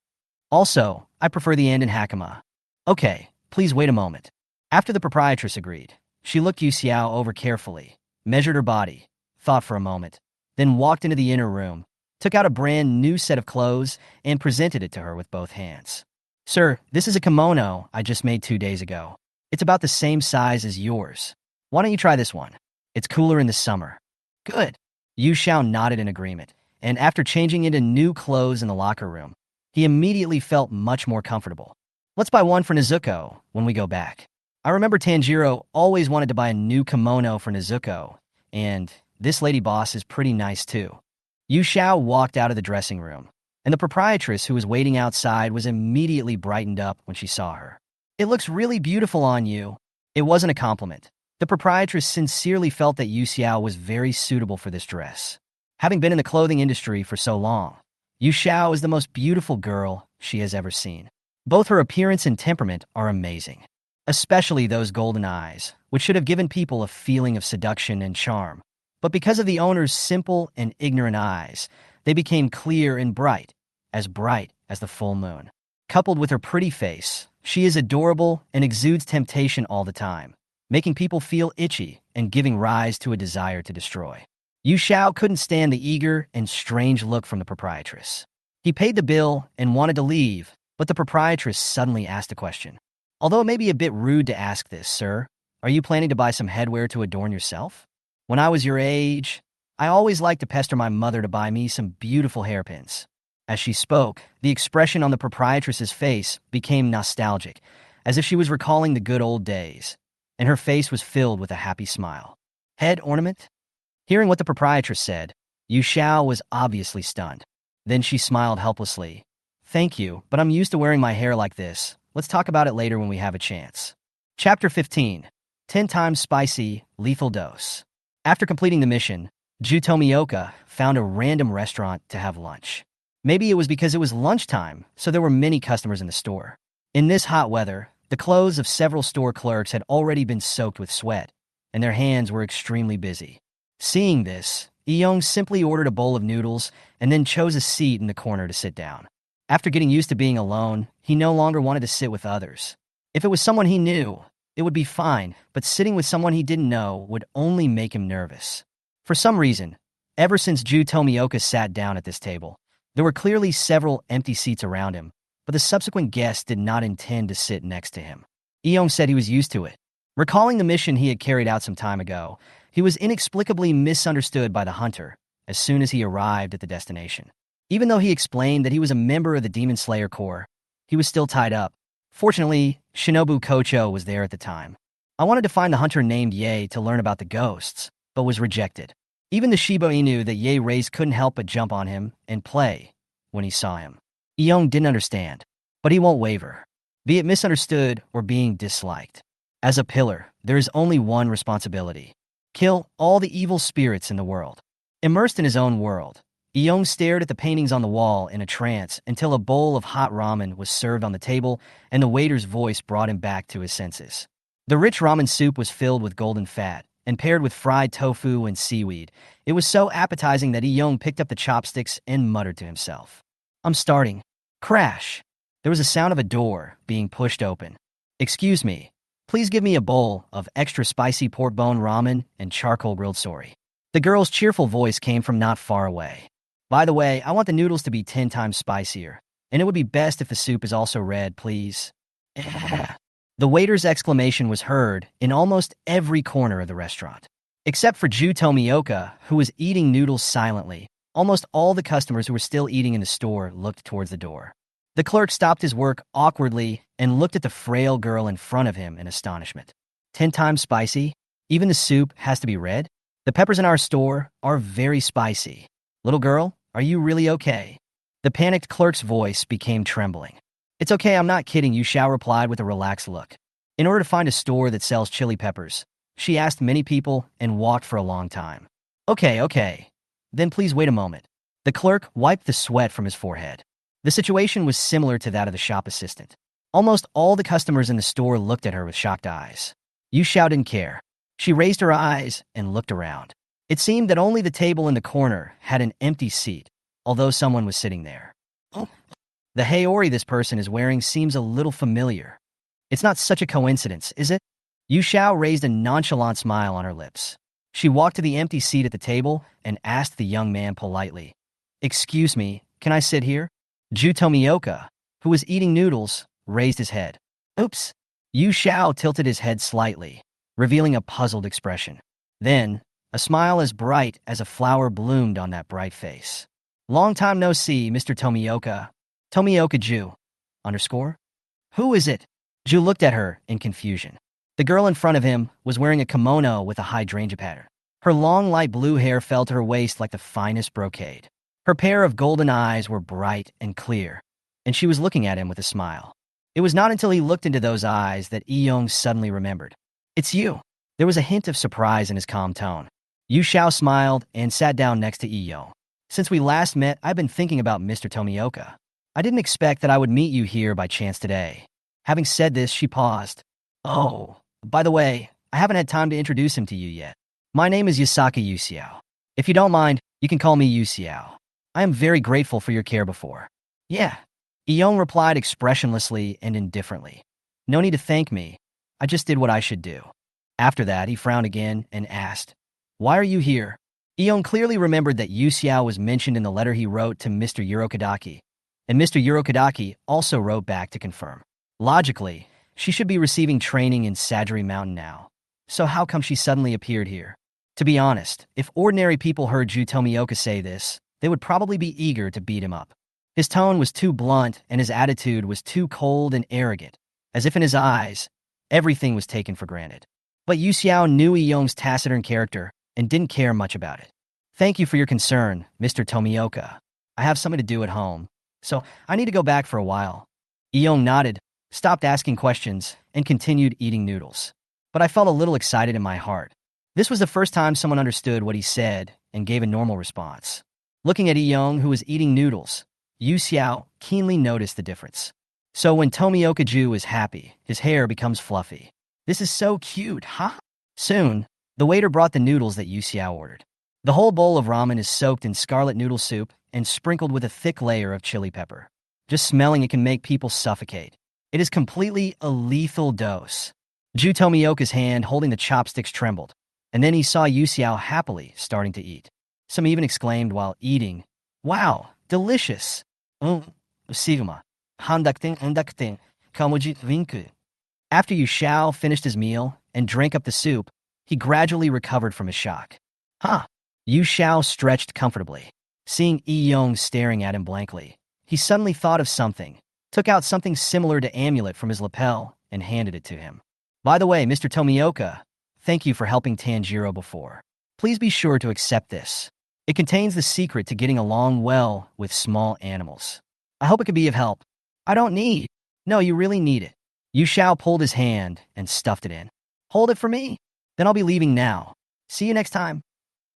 Also, I prefer the end in hakama." "Okay, please wait a moment." After the proprietress agreed, she looked Yuxiao over carefully, measured her body, thought for a moment, then walked into the inner room, took out a brand new set of clothes, and presented it to her with both hands. "Sir, this is a kimono I just made 2 days ago. It's about the same size as yours. Why don't you try this one? It's cooler in the summer." "Good." Yu Xiao nodded in agreement, and after changing into new clothes in the locker room, he immediately felt much more comfortable. "Let's buy one for Nezuko when we go back. I remember Tanjiro always wanted to buy a new kimono for Nezuko, and this lady boss is pretty nice too." Yu Xiao walked out of the dressing room, and the proprietress who was waiting outside was immediately brightened up when she saw her. "It looks really beautiful on you." It wasn't a compliment. The proprietress sincerely felt that Yu Xiao was very suitable for this dress. Having been in the clothing industry for so long, Yu Xiao is the most beautiful girl she has ever seen. Both her appearance and temperament are amazing, especially those golden eyes, which should have given people a feeling of seduction and charm. But because of the owner's simple and ignorant eyes, they became clear and bright as the full moon. Coupled with her pretty face, she is adorable and exudes temptation all the time, making people feel itchy and giving rise to a desire to destroy. Yu Xiao couldn't stand the eager and strange look from the proprietress. He paid the bill and wanted to leave, but the proprietress suddenly asked a question. Although it may be a bit rude to ask this, sir, are you planning to buy some headwear to adorn yourself? When I was your age, I always liked to pester my mother to buy me some beautiful hairpins. As she spoke, the expression on the proprietress's face became nostalgic, as if she was recalling the good old days, and her face was filled with a happy smile. Head ornament? Hearing what the proprietress said, Yu Xiao was obviously stunned. Then she smiled helplessly. Thank you, but I'm used to wearing my hair like this. Let's talk about it later when we have a chance. Chapter 15. 10 times spicy, lethal dose. After completing the mission, Ju Tomioka found a random restaurant to have lunch. Maybe it was because it was lunchtime, so there were many customers in the store. In this hot weather, the clothes of several store clerks had already been soaked with sweat, and their hands were extremely busy. Seeing this, Eong simply ordered a bowl of noodles and then chose a seat in the corner to sit down. After getting used to being alone, he no longer wanted to sit with others. If it was someone he knew, it would be fine, but sitting with someone he didn't know would only make him nervous. For some reason, ever since Ju Tomioka sat down at this table, there were clearly several empty seats around him, but the subsequent guests did not intend to sit next to him. Eong said he was used to it. Recalling the mission he had carried out some time ago, he was inexplicably misunderstood by the hunter as soon as he arrived at the destination. Even though he explained that he was a member of the Demon Slayer Corps, he was still tied up. Fortunately, Shinobu Kocho was there at the time. I wanted to find the hunter named Ye to learn about the ghosts, but was rejected. Even the Shiba Inu that Ye raised couldn't help but jump on him and play when he saw him. Eong didn't understand, but he won't waver, be it misunderstood or being disliked. As a pillar, there is only one responsibility: kill all the evil spirits in the world. Immersed in his own world, Eong stared at the paintings on the wall in a trance until a bowl of hot ramen was served on the table and the waiter's voice brought him back to his senses. The rich ramen soup was filled with golden fat and paired with fried tofu and seaweed. It was so appetizing that Eong picked up the chopsticks and muttered to himself. I'm starting. Crash. There was a sound of a door being pushed open. Excuse me. Please give me a bowl of extra spicy pork bone ramen and charcoal grilled sori. The girl's cheerful voice came from not far away. By the way, I want the noodles to be 10 times spicier, and it would be best if the soup is also red, please. The waiter's exclamation was heard in almost every corner of the restaurant. Except for Ju Tomioka, who was eating noodles silently, almost all the customers who were still eating in the store looked towards the door. The clerk stopped his work awkwardly and looked at the frail girl in front of him in astonishment. 10 times spicy? Even the soup has to be red? The peppers in our store are very spicy. Little girl, are you really okay? The panicked clerk's voice became trembling. It's okay, I'm not kidding, Yu Xiao replied with a relaxed look. In order to find a store that sells chili peppers, she asked many people and walked for a long time. Okay. Then please wait a moment. The clerk wiped the sweat from his forehead. The situation was similar to that of the shop assistant. Almost all the customers in the store looked at her with shocked eyes. Yu Xiao didn't care. She raised her eyes and looked around. It seemed that only the table in the corner had an empty seat, although someone was sitting there. Oh. The haori this person is wearing seems a little familiar. It's not such a coincidence, is it? Yu Xiao raised a nonchalant smile on her lips. She walked to the empty seat at the table and asked the young man politely, Excuse me, can I sit here? Ju Tomioka, who was eating noodles, raised his head. Oops. Yu Xiao tilted his head slightly, revealing a puzzled expression. Then, a smile as bright as a flower bloomed on that bright face. Long time no see, Mr. Tomioka. Tomioka Ju. _ Who is it? Ju looked at her in confusion. The girl in front of him was wearing a kimono with a hydrangea pattern. Her long light blue hair fell to her waist like the finest brocade. Her pair of golden eyes were bright and clear, and she was looking at him with a smile. It was not until he looked into those eyes that Eong suddenly remembered. It's you. There was a hint of surprise in his calm tone. Yu Xiao smiled and sat down next to Eong. Since we last met, I've been thinking about Mr. Tomioka. I didn't expect that I would meet you here by chance today. Having said this, she paused. Oh, by the way, I haven't had time to introduce him to you yet. My name is Yasaka Yu Xiao. If you don't mind, you can call me Yu Xiao. I am very grateful for your care before. Yeah. Eong replied expressionlessly and indifferently. No need to thank me. I just did what I should do. After that, he frowned again and asked, Why are you here? Eong clearly remembered that Yu Xiao was mentioned in the letter he wrote to Mr. Urokodaki, and Mr. Urokodaki also wrote back to confirm. Logically, She should be receiving training in Sajiri Mountain now. So how come she suddenly appeared here? To be honest, if ordinary people heard Ju Tomioka say this, they would probably be eager to beat him up. His tone was too blunt and his attitude was too cold and arrogant, as if in his eyes, everything was taken for granted. But Yu Xiao knew Yong's taciturn character and didn't care much about it. Thank you for your concern, Mr. Tomioka. I have something to do at home, so I need to go back for a while. Yong nodded, stopped asking questions, and continued eating noodles. But I felt a little excited in my heart. This was the first time someone understood what he said and gave a normal response. Looking at Yong, who was eating noodles, Yu Xiao keenly noticed the difference. So when Tomioka Ju is happy, his hair becomes fluffy. This is so cute, huh? Soon, the waiter brought the noodles that Yu Xiao ordered. The whole bowl of ramen is soaked in scarlet noodle soup and sprinkled with a thick layer of chili pepper. Just smelling it can make people suffocate. It is completely a lethal dose. Ju Tomioka's hand holding the chopsticks trembled, and then he saw Yu Xiao happily starting to eat. Some even exclaimed while eating, "Wow, delicious! Sigma, handakten, kamuji vinku." After Yu Xiao finished his meal and drank up the soup, he gradually recovered from his shock. Huh. Yu Xiao stretched comfortably. Seeing Yong staring at him blankly, he suddenly thought of something, took out something similar to amulet from his lapel, and handed it to him. By the way, Mr. Tomioka, thank you for helping Tanjiro before. Please be sure to accept this. It contains the secret to getting along well with small animals. I hope it could be of help. I don't need. No, you really need it. Yu Xiao pulled his hand and stuffed it in. Hold it for me. Then I'll be leaving now. See you next time.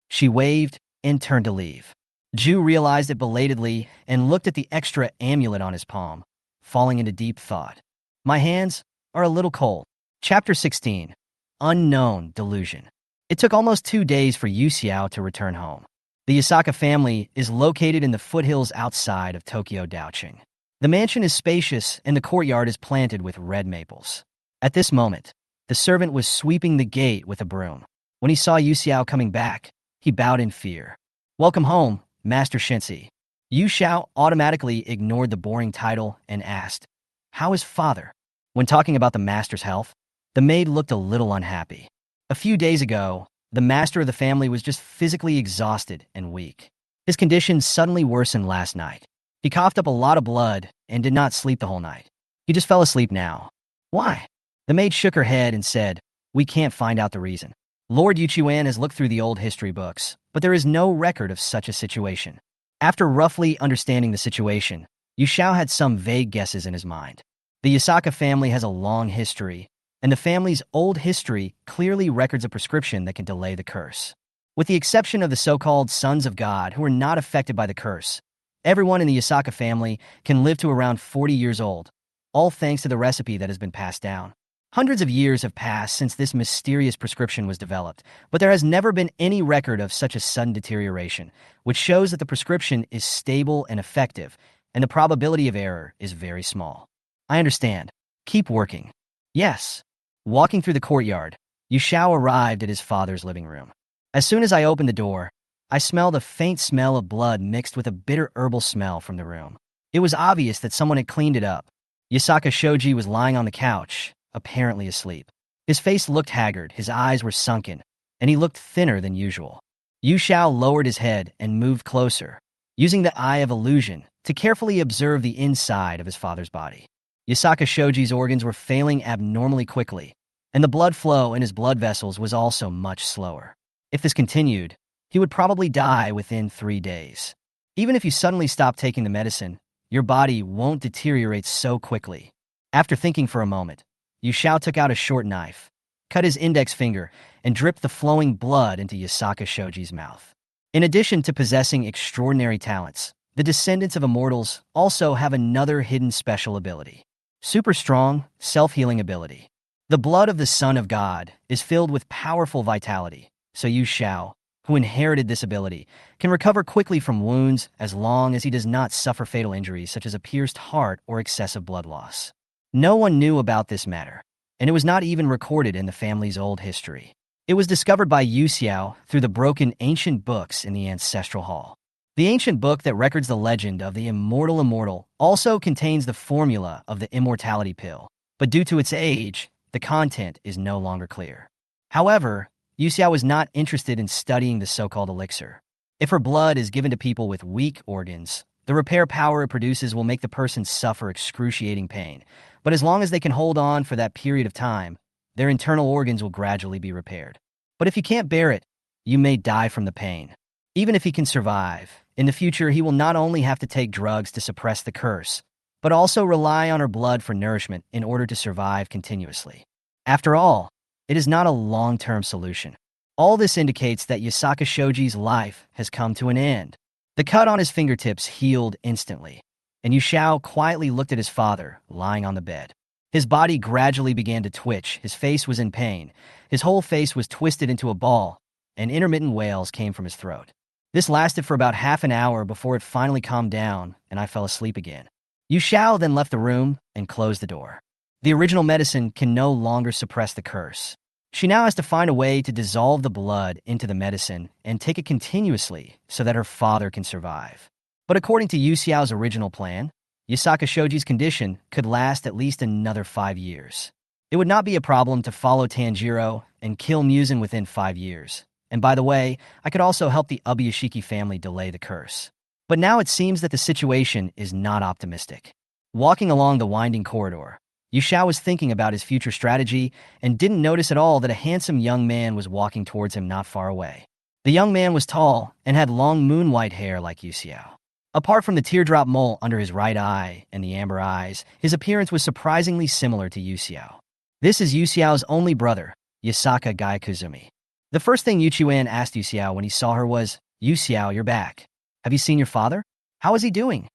She waved and turned to leave. Ju realized it belatedly and looked at the extra amulet on his palm, falling into deep thought. My hands are a little cold. Chapter 16. Unknown Delusion. It took almost 2 days for Yu Xiao to return home. The Yasaka family is located in the foothills outside of Tokyo Daoqing. The mansion is spacious and the courtyard is planted with red maples. At this moment, the servant was sweeping the gate with a broom. When he saw Yu Xiao coming back, he bowed in fear. Welcome home, Master Shinsi. Yu Xiao automatically ignored the boring title and asked, how is father? When talking about the master's health, the maid looked a little unhappy. A few days ago, the master of the family was just physically exhausted and weak. His condition suddenly worsened last night. He coughed up a lot of blood and did not sleep the whole night. He just fell asleep now. Why? The maid shook her head and said, we can't find out the reason. Lord Yuchuan has looked through the old history books, but there is no record of such a situation. After roughly understanding the situation, Yu Xiao had some vague guesses in his mind. The Yasaka family has a long history, and the family's old history clearly records a prescription that can delay the curse. With the exception of the so-called sons of God who are not affected by the curse, everyone in the Yasaka family can live to around 40 years old, all thanks to the recipe that has been passed down. Hundreds of years have passed since this mysterious prescription was developed, but there has never been any record of such a sudden deterioration, which shows that the prescription is stable and effective, and the probability of error is very small. I understand. Keep working. Yes. Walking through the courtyard, Yu Xiao arrived at his father's living room. As soon as I opened the door, I smelled a faint smell of blood mixed with a bitter herbal smell from the room. It was obvious that someone had cleaned it up. Yasaka Shoji was lying on the couch, apparently asleep. His face looked haggard, his eyes were sunken, and he looked thinner than usual. Yu Xiao lowered his head and moved closer, using the eye of illusion to carefully observe the inside of his father's body. Yasaka Shoji's organs were failing abnormally quickly, and the blood flow in his blood vessels was also much slower. If this continued, he would probably die within 3 days. Even if you suddenly stop taking the medicine, your body won't deteriorate so quickly. After thinking for a moment, Yu Xiao took out a short knife, cut his index finger, and dripped the flowing blood into Yasaka Shoji's mouth. In addition to possessing extraordinary talents, the descendants of immortals also have another hidden special ability. Super strong, self-healing ability. The blood of the Son of God is filled with powerful vitality, so Yu Xiao, who inherited this ability, can recover quickly from wounds as long as he does not suffer fatal injuries such as a pierced heart or excessive blood loss. No one knew about this matter, and it was not even recorded in the family's old history. It was discovered by Yu Xiao through the broken ancient books in the ancestral hall. The ancient book that records the legend of the immortal also contains the formula of the immortality pill, but due to its age, the content is no longer clear. However, Yu Xiao was not interested in studying the so-called elixir. If her blood is given to people with weak organs, the repair power it produces will make the person suffer excruciating pain. But as long as they can hold on for that period of time, their internal organs will gradually be repaired. But if you can't bear it, you may die from the pain. Even if he can survive, in the future he will not only have to take drugs to suppress the curse, but also rely on her blood for nourishment in order to survive continuously. After all, it is not a long-term solution. All this indicates that Yasaka Shoji's life has come to an end. The cut on his fingertips healed instantly, and Yu Xiao quietly looked at his father, lying on the bed. His body gradually began to twitch, his face was in pain, his whole face was twisted into a ball, and intermittent wails came from his throat. This lasted for about half an hour before it finally calmed down, and I fell asleep again. Yu Xiao then left the room and closed the door. The original medicine can no longer suppress the curse. She now has to find a way to dissolve the blood into the medicine and take it continuously so that her father can survive. But according to Yu Xiao's original plan, Yasaka Shoji's condition could last at least another 5 years. It would not be a problem to follow Tanjiro and kill Muzan within 5 years. And by the way, I could also help the Ubuyashiki family delay the curse. But now it seems that the situation is not optimistic. Walking along the winding corridor, Yu Xiao was thinking about his future strategy and didn't notice at all that a handsome young man was walking towards him not far away. The young man was tall and had long moon-white hair like Yu Xiao. Apart from the teardrop mole under his right eye and the amber eyes, his appearance was surprisingly similar to Yu Xiao. This is Yu Xiao's only brother, Yasaka Gaikuzumi. The first thing Yu Chuan asked Yu Xiao when he saw her was, "Yu Xiao, you're back. Have you seen your father? How is he doing?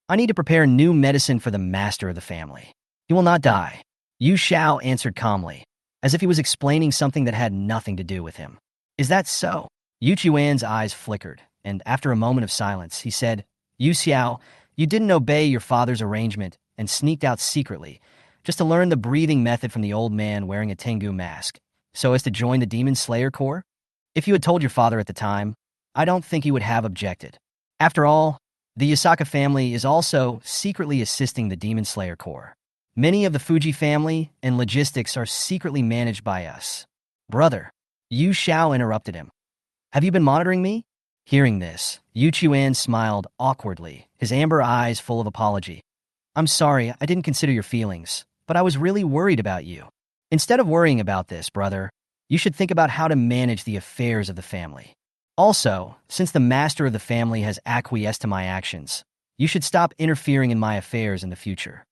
I need to prepare new medicine for the master of the family. He will not die." Yu Xiao answered calmly, as if he was explaining something that had nothing to do with him. "Is that so?" Yu Chuan's eyes flickered, and after a moment of silence, he said, "Yu Xiao, you didn't obey your father's arrangement and sneaked out secretly, just to learn the breathing method from the old man wearing a Tengu mask, so as to join the Demon Slayer Corps? If you had told your father at the time, I don't think he would have objected. After all, the Yasaka family is also secretly assisting the Demon Slayer Corps. Many of the Fuji family and logistics are secretly managed by us." "Brother," Yu Xiao interrupted him. "Have you been monitoring me?" Hearing this, Yu Chuan smiled awkwardly, his amber eyes full of apology. "I'm sorry, I didn't consider your feelings, but I was really worried about you. Instead of worrying about this, brother, you should think about how to manage the affairs of the family. Also, since the master of the family has acquiesced to my actions, you should stop interfering in my affairs in the future."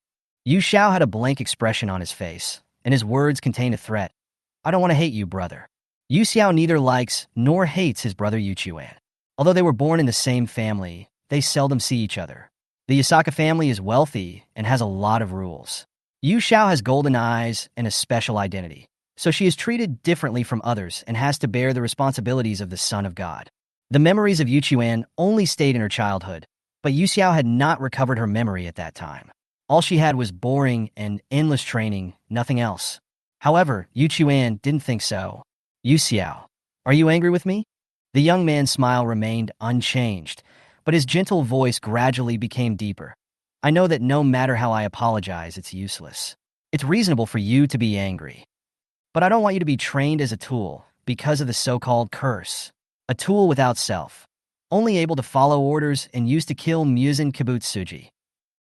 Yu Xiao had a blank expression on his face, and his words contained a threat. "I don't want to hate you, brother." Yu Xiao neither likes nor hates his brother Yu Chuan. Although they were born in the same family, they seldom see each other. The Yasaka family is wealthy and has a lot of rules. Yu Xiao has golden eyes and a special identity, so she is treated differently from others and has to bear the responsibilities of the son of God. The memories of Yu Chuan only stayed in her childhood, but Yu Xiao had not recovered her memory at that time. All she had was boring and endless training, nothing else. However, Yu Chuan didn't think so. "Yu Xiao, are you angry with me?" The young man's smile remained unchanged, but his gentle voice gradually became deeper. "I know that no matter how I apologize, it's useless. It's reasonable for you to be angry. But I don't want you to be trained as a tool because of the so-called curse. A tool without self, only able to follow orders and used to kill Muzan Kibutsuji.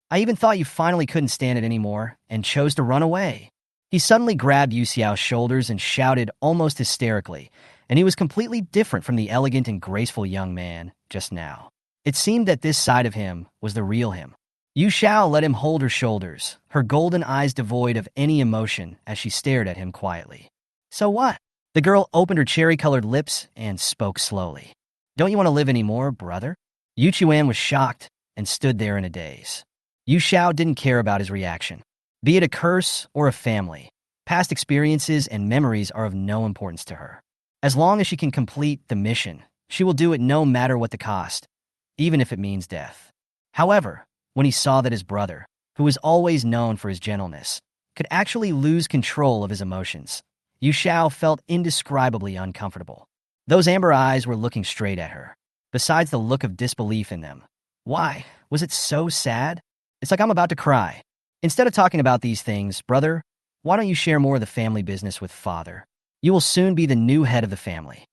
I even thought you finally couldn't stand it anymore and chose to run away." He suddenly grabbed Yu Xiao's shoulders and shouted almost hysterically, and he was completely different from the elegant and graceful young man just now. It seemed that this side of him was the real him. Yu Xiao let him hold her shoulders, her golden eyes devoid of any emotion as she stared at him quietly. "So what?" The girl opened her cherry-colored lips and spoke slowly. "Don't you want to live anymore, brother?" Yu Chuan was shocked and stood there in a daze. Yu Xiao didn't care about his reaction. Be it a curse or a family, past experiences and memories are of no importance to her. As long as she can complete the mission, she will do it no matter what the cost, even if it means death. However, when he saw that his brother, who was always known for his gentleness, could actually lose control of his emotions, Yu Xiao felt indescribably uncomfortable. Those amber eyes were looking straight at her, besides the look of disbelief in them. Why? Was it so sad? It's like I'm about to cry. Instead of talking about these things, brother, why don't you share more of the family business with father? You will soon be the new head of the family.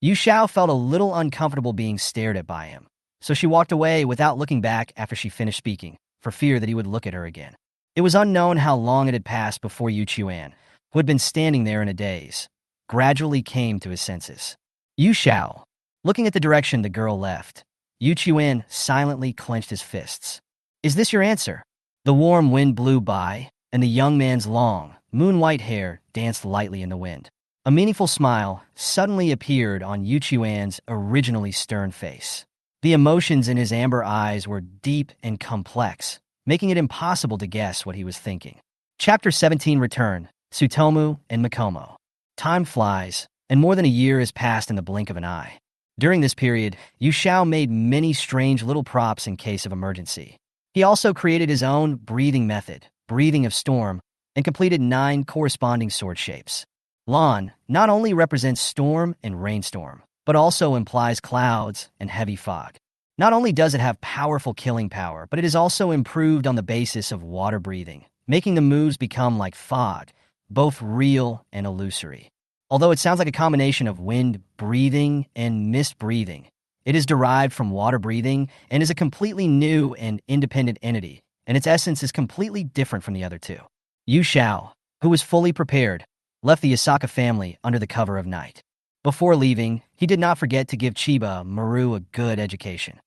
Yu Xiao felt a little uncomfortable being stared at by him, so she walked away without looking back after she finished speaking, for fear that he would look at her again. It was unknown how long it had passed before Yu Chuan, who had been standing there in a daze, gradually came to his senses. Yu Xiao. Looking at the direction the girl left, Yu Chuan silently clenched his fists. Is this your answer? The warm wind blew by, and the young man's long, moon-white hair danced lightly in the wind. A meaningful smile suddenly appeared on Yu Chuan's originally stern face. The emotions in his amber eyes were deep and complex, making it impossible to guess what he was thinking. Chapter 17 Return, Tsutomu and Mikomo. Time flies, and more than a year has passed in the blink of an eye. During this period, Yu Xiao made many strange little props in case of emergency. He also created his own breathing method, breathing of storm, and completed 9 corresponding sword shapes. Lan not only represents storm and rainstorm, but also implies clouds and heavy fog. Not only does it have powerful killing power, but it is also improved on the basis of water breathing, making the moves become like fog, both real and illusory. Although it sounds like a combination of wind breathing and mist breathing, it is derived from water breathing and is a completely new and independent entity, and its essence is completely different from the other two. Yu Xiao, who was fully prepared, left the Yasaka family under the cover of night. Before leaving, he did not forget to give Chiba Maru a good education.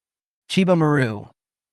Chiba Maru,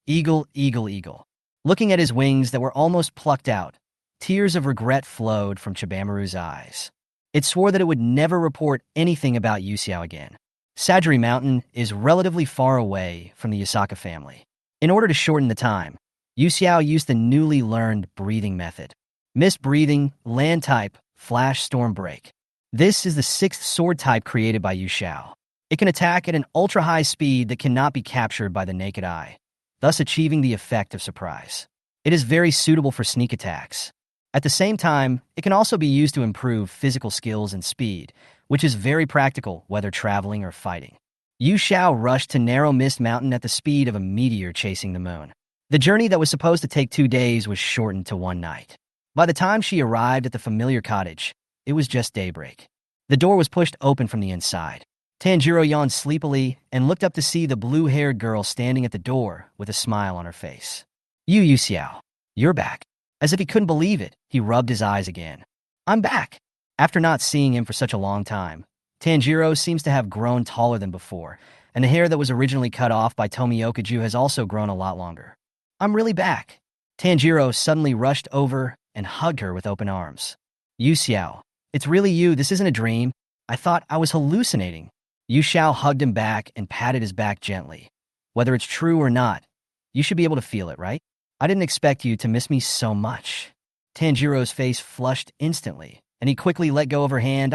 eagle, eagle, eagle. Looking at his wings that were almost plucked out, tears of regret flowed from Chibamaru's eyes. It swore that it would never report anything about Yu Xiao again. Sajiri Mountain is relatively far away from the Yasaka family. In order to shorten the time, Yu Xiao used the newly learned breathing method. Mist breathing, land type, flash storm break. This is the 6th sword type created by Yu Xiao. It can attack at an ultra-high speed that cannot be captured by the naked eye, thus achieving the effect of surprise. It is very suitable for sneak attacks. At the same time, it can also be used to improve physical skills and speed, which is very practical whether traveling or fighting. Yu Xiao rushed to Narrow Mist Mountain at the speed of a meteor chasing the moon. The journey that was supposed to take 2 days was shortened to 1 night. By the time she arrived at the familiar cottage, it was just daybreak. The door was pushed open from the inside. Tanjiro yawned sleepily and looked up to see the blue-haired girl standing at the door with a smile on her face. Yu Xiao, you're back. As if he couldn't believe it, he rubbed his eyes again. I'm back. After not seeing him for such a long time, Tanjiro seems to have grown taller than before, and the hair that was originally cut off by Tomioka-ju has also grown a lot longer. I'm really back. Tanjiro suddenly rushed over and hugged her with open arms. Yu Xiao, it's really you, this isn't a dream. I thought I was hallucinating. Yu Xiao hugged him back and patted his back gently. Whether it's true or not, you should be able to feel it, right? I didn't expect you to miss me so much. Tanjiro's face flushed instantly, and he quickly let go of her hand.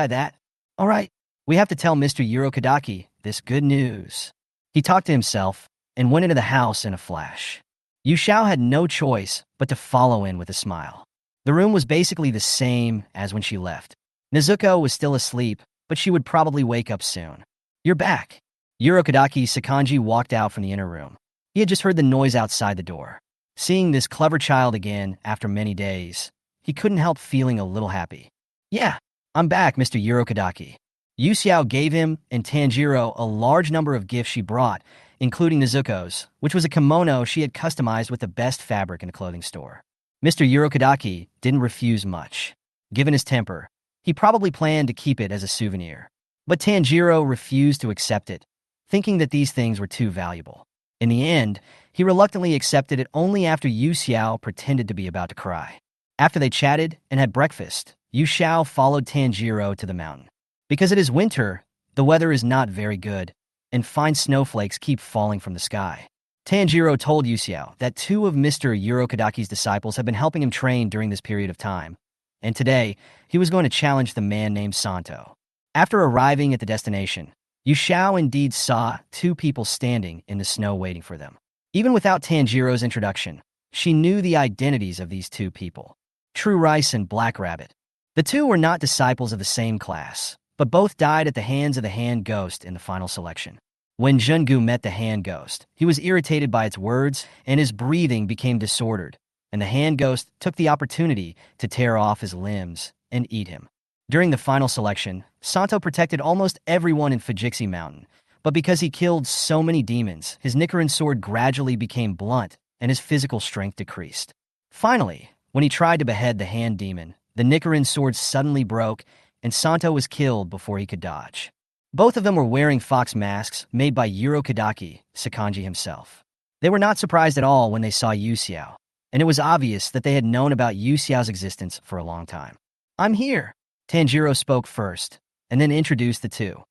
All right, we have to tell Mr. Urokodaki this good news. He talked to himself and went into the house in a flash. Yu Xiao had no choice but to follow in with a smile. The room was basically the same as when she left. Nezuko was still asleep, but she would probably wake up soon. You're back. Urokodaki Sakanji walked out from the inner room. He had just heard the noise outside the door. Seeing this clever child again after many days, he couldn't help feeling a little happy. Yeah, I'm back, Mr. Urokodaki. Yu Xiao gave him and Tanjiro a large number of gifts she brought, including Nezuko's, which was a kimono she had customized with the best fabric in a clothing store. Mr. Urokodaki didn't refuse much. Given his temper, he probably planned to keep it as a souvenir. But Tanjiro refused to accept it, thinking that these things were too valuable. In the end, he reluctantly accepted it only after Yu Xiao pretended to be about to cry. After they chatted and had breakfast, Yu Xiao followed Tanjiro to the mountain. Because it is winter, the weather is not very good, and fine snowflakes keep falling from the sky. Tanjiro told Yu Xiao that 2 of Mr. Urokodaki's disciples had been helping him train during this period of time, and today he was going to challenge the man named Santo. After arriving at the destination, Yu Xiao indeed saw 2 people standing in the snow waiting for them. Even without Tanjiro's introduction, she knew the identities of these 2 people, True Rice and Black Rabbit. The 2 were not disciples of the same class, but both died at the hands of the hand ghost in the final selection. When Jungu met the hand ghost, he was irritated by its words and his breathing became disordered, and the hand ghost took the opportunity to tear off his limbs and eat him. During the final selection, Santo protected almost everyone in Fujixi Mountain, but because he killed so many demons, his Nichiren sword gradually became blunt and his physical strength decreased. Finally, when he tried to behead the hand demon, the Nichiren sword suddenly broke and Santo was killed before he could dodge. Both of them were wearing fox masks made by Urokodaki, Sakanji himself. They were not surprised at all when they saw Yu Xiao, and it was obvious that they had known about Yu Xiao's existence for a long time. "I'm here," Tanjiro spoke first, and then introduced the two.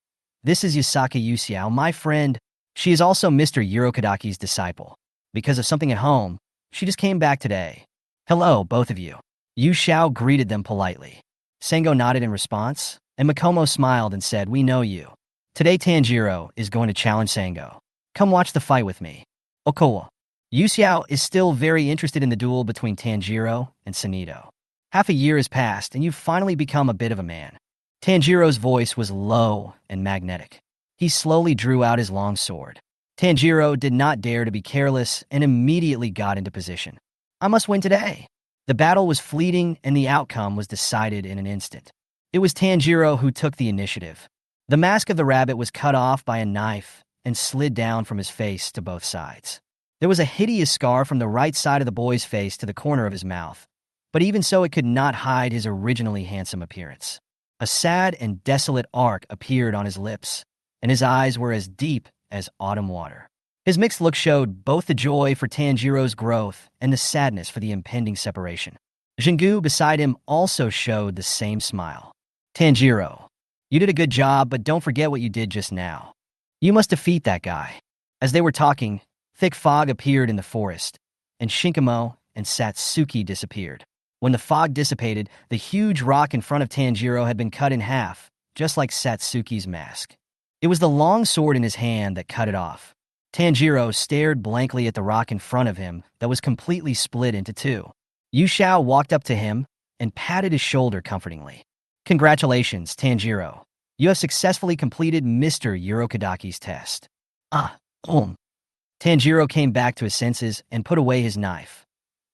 "This is Yasaka Yu Xiao, my friend. She is also Mr. Urokodaki's disciple. Because of something at home, she just came back today. Hello, both of you." Yu Xiao greeted them politely. Sengo nodded in response, and Makomo smiled and said, "We know you. Today Tanjiro is going to challenge Sengo. Come watch the fight with me." Okawa. Yu Xiao is still very interested in the duel between Tanjiro and Sanito. Half a year has passed, and you've finally become a bit of a man. Tanjiro's voice was low and magnetic. He slowly drew out his long sword. Tanjiro did not dare to be careless and immediately got into position. "I must win today." The battle was fleeting, and the outcome was decided in an instant. It was Tanjiro who took the initiative. The mask of the rabbit was cut off by a knife and slid down from his face to both sides. There was a hideous scar from the right side of the boy's face to the corner of his mouth, but even so it could not hide his originally handsome appearance. A sad and desolate arc appeared on his lips, and his eyes were as deep as autumn water. His mixed look showed both the joy for Tanjiro's growth and the sadness for the impending separation. Jingu beside him also showed the same smile. "Tanjiro, you did a good job, but don't forget what you did just now. You must defeat that guy." As they were talking, thick fog appeared in the forest, and Shinkamo and Satsuki disappeared. When the fog dissipated, the huge rock in front of Tanjiro had been cut in half, just like Satsuki's mask. It was the long sword in his hand that cut it off. Tanjiro stared blankly at the rock in front of him that was completely split into two. Yu Xiao walked up to him and patted his shoulder comfortingly. "Congratulations, Tanjiro. You have successfully completed Mr. Urokodaki's test." Tanjiro came back to his senses and put away his knife.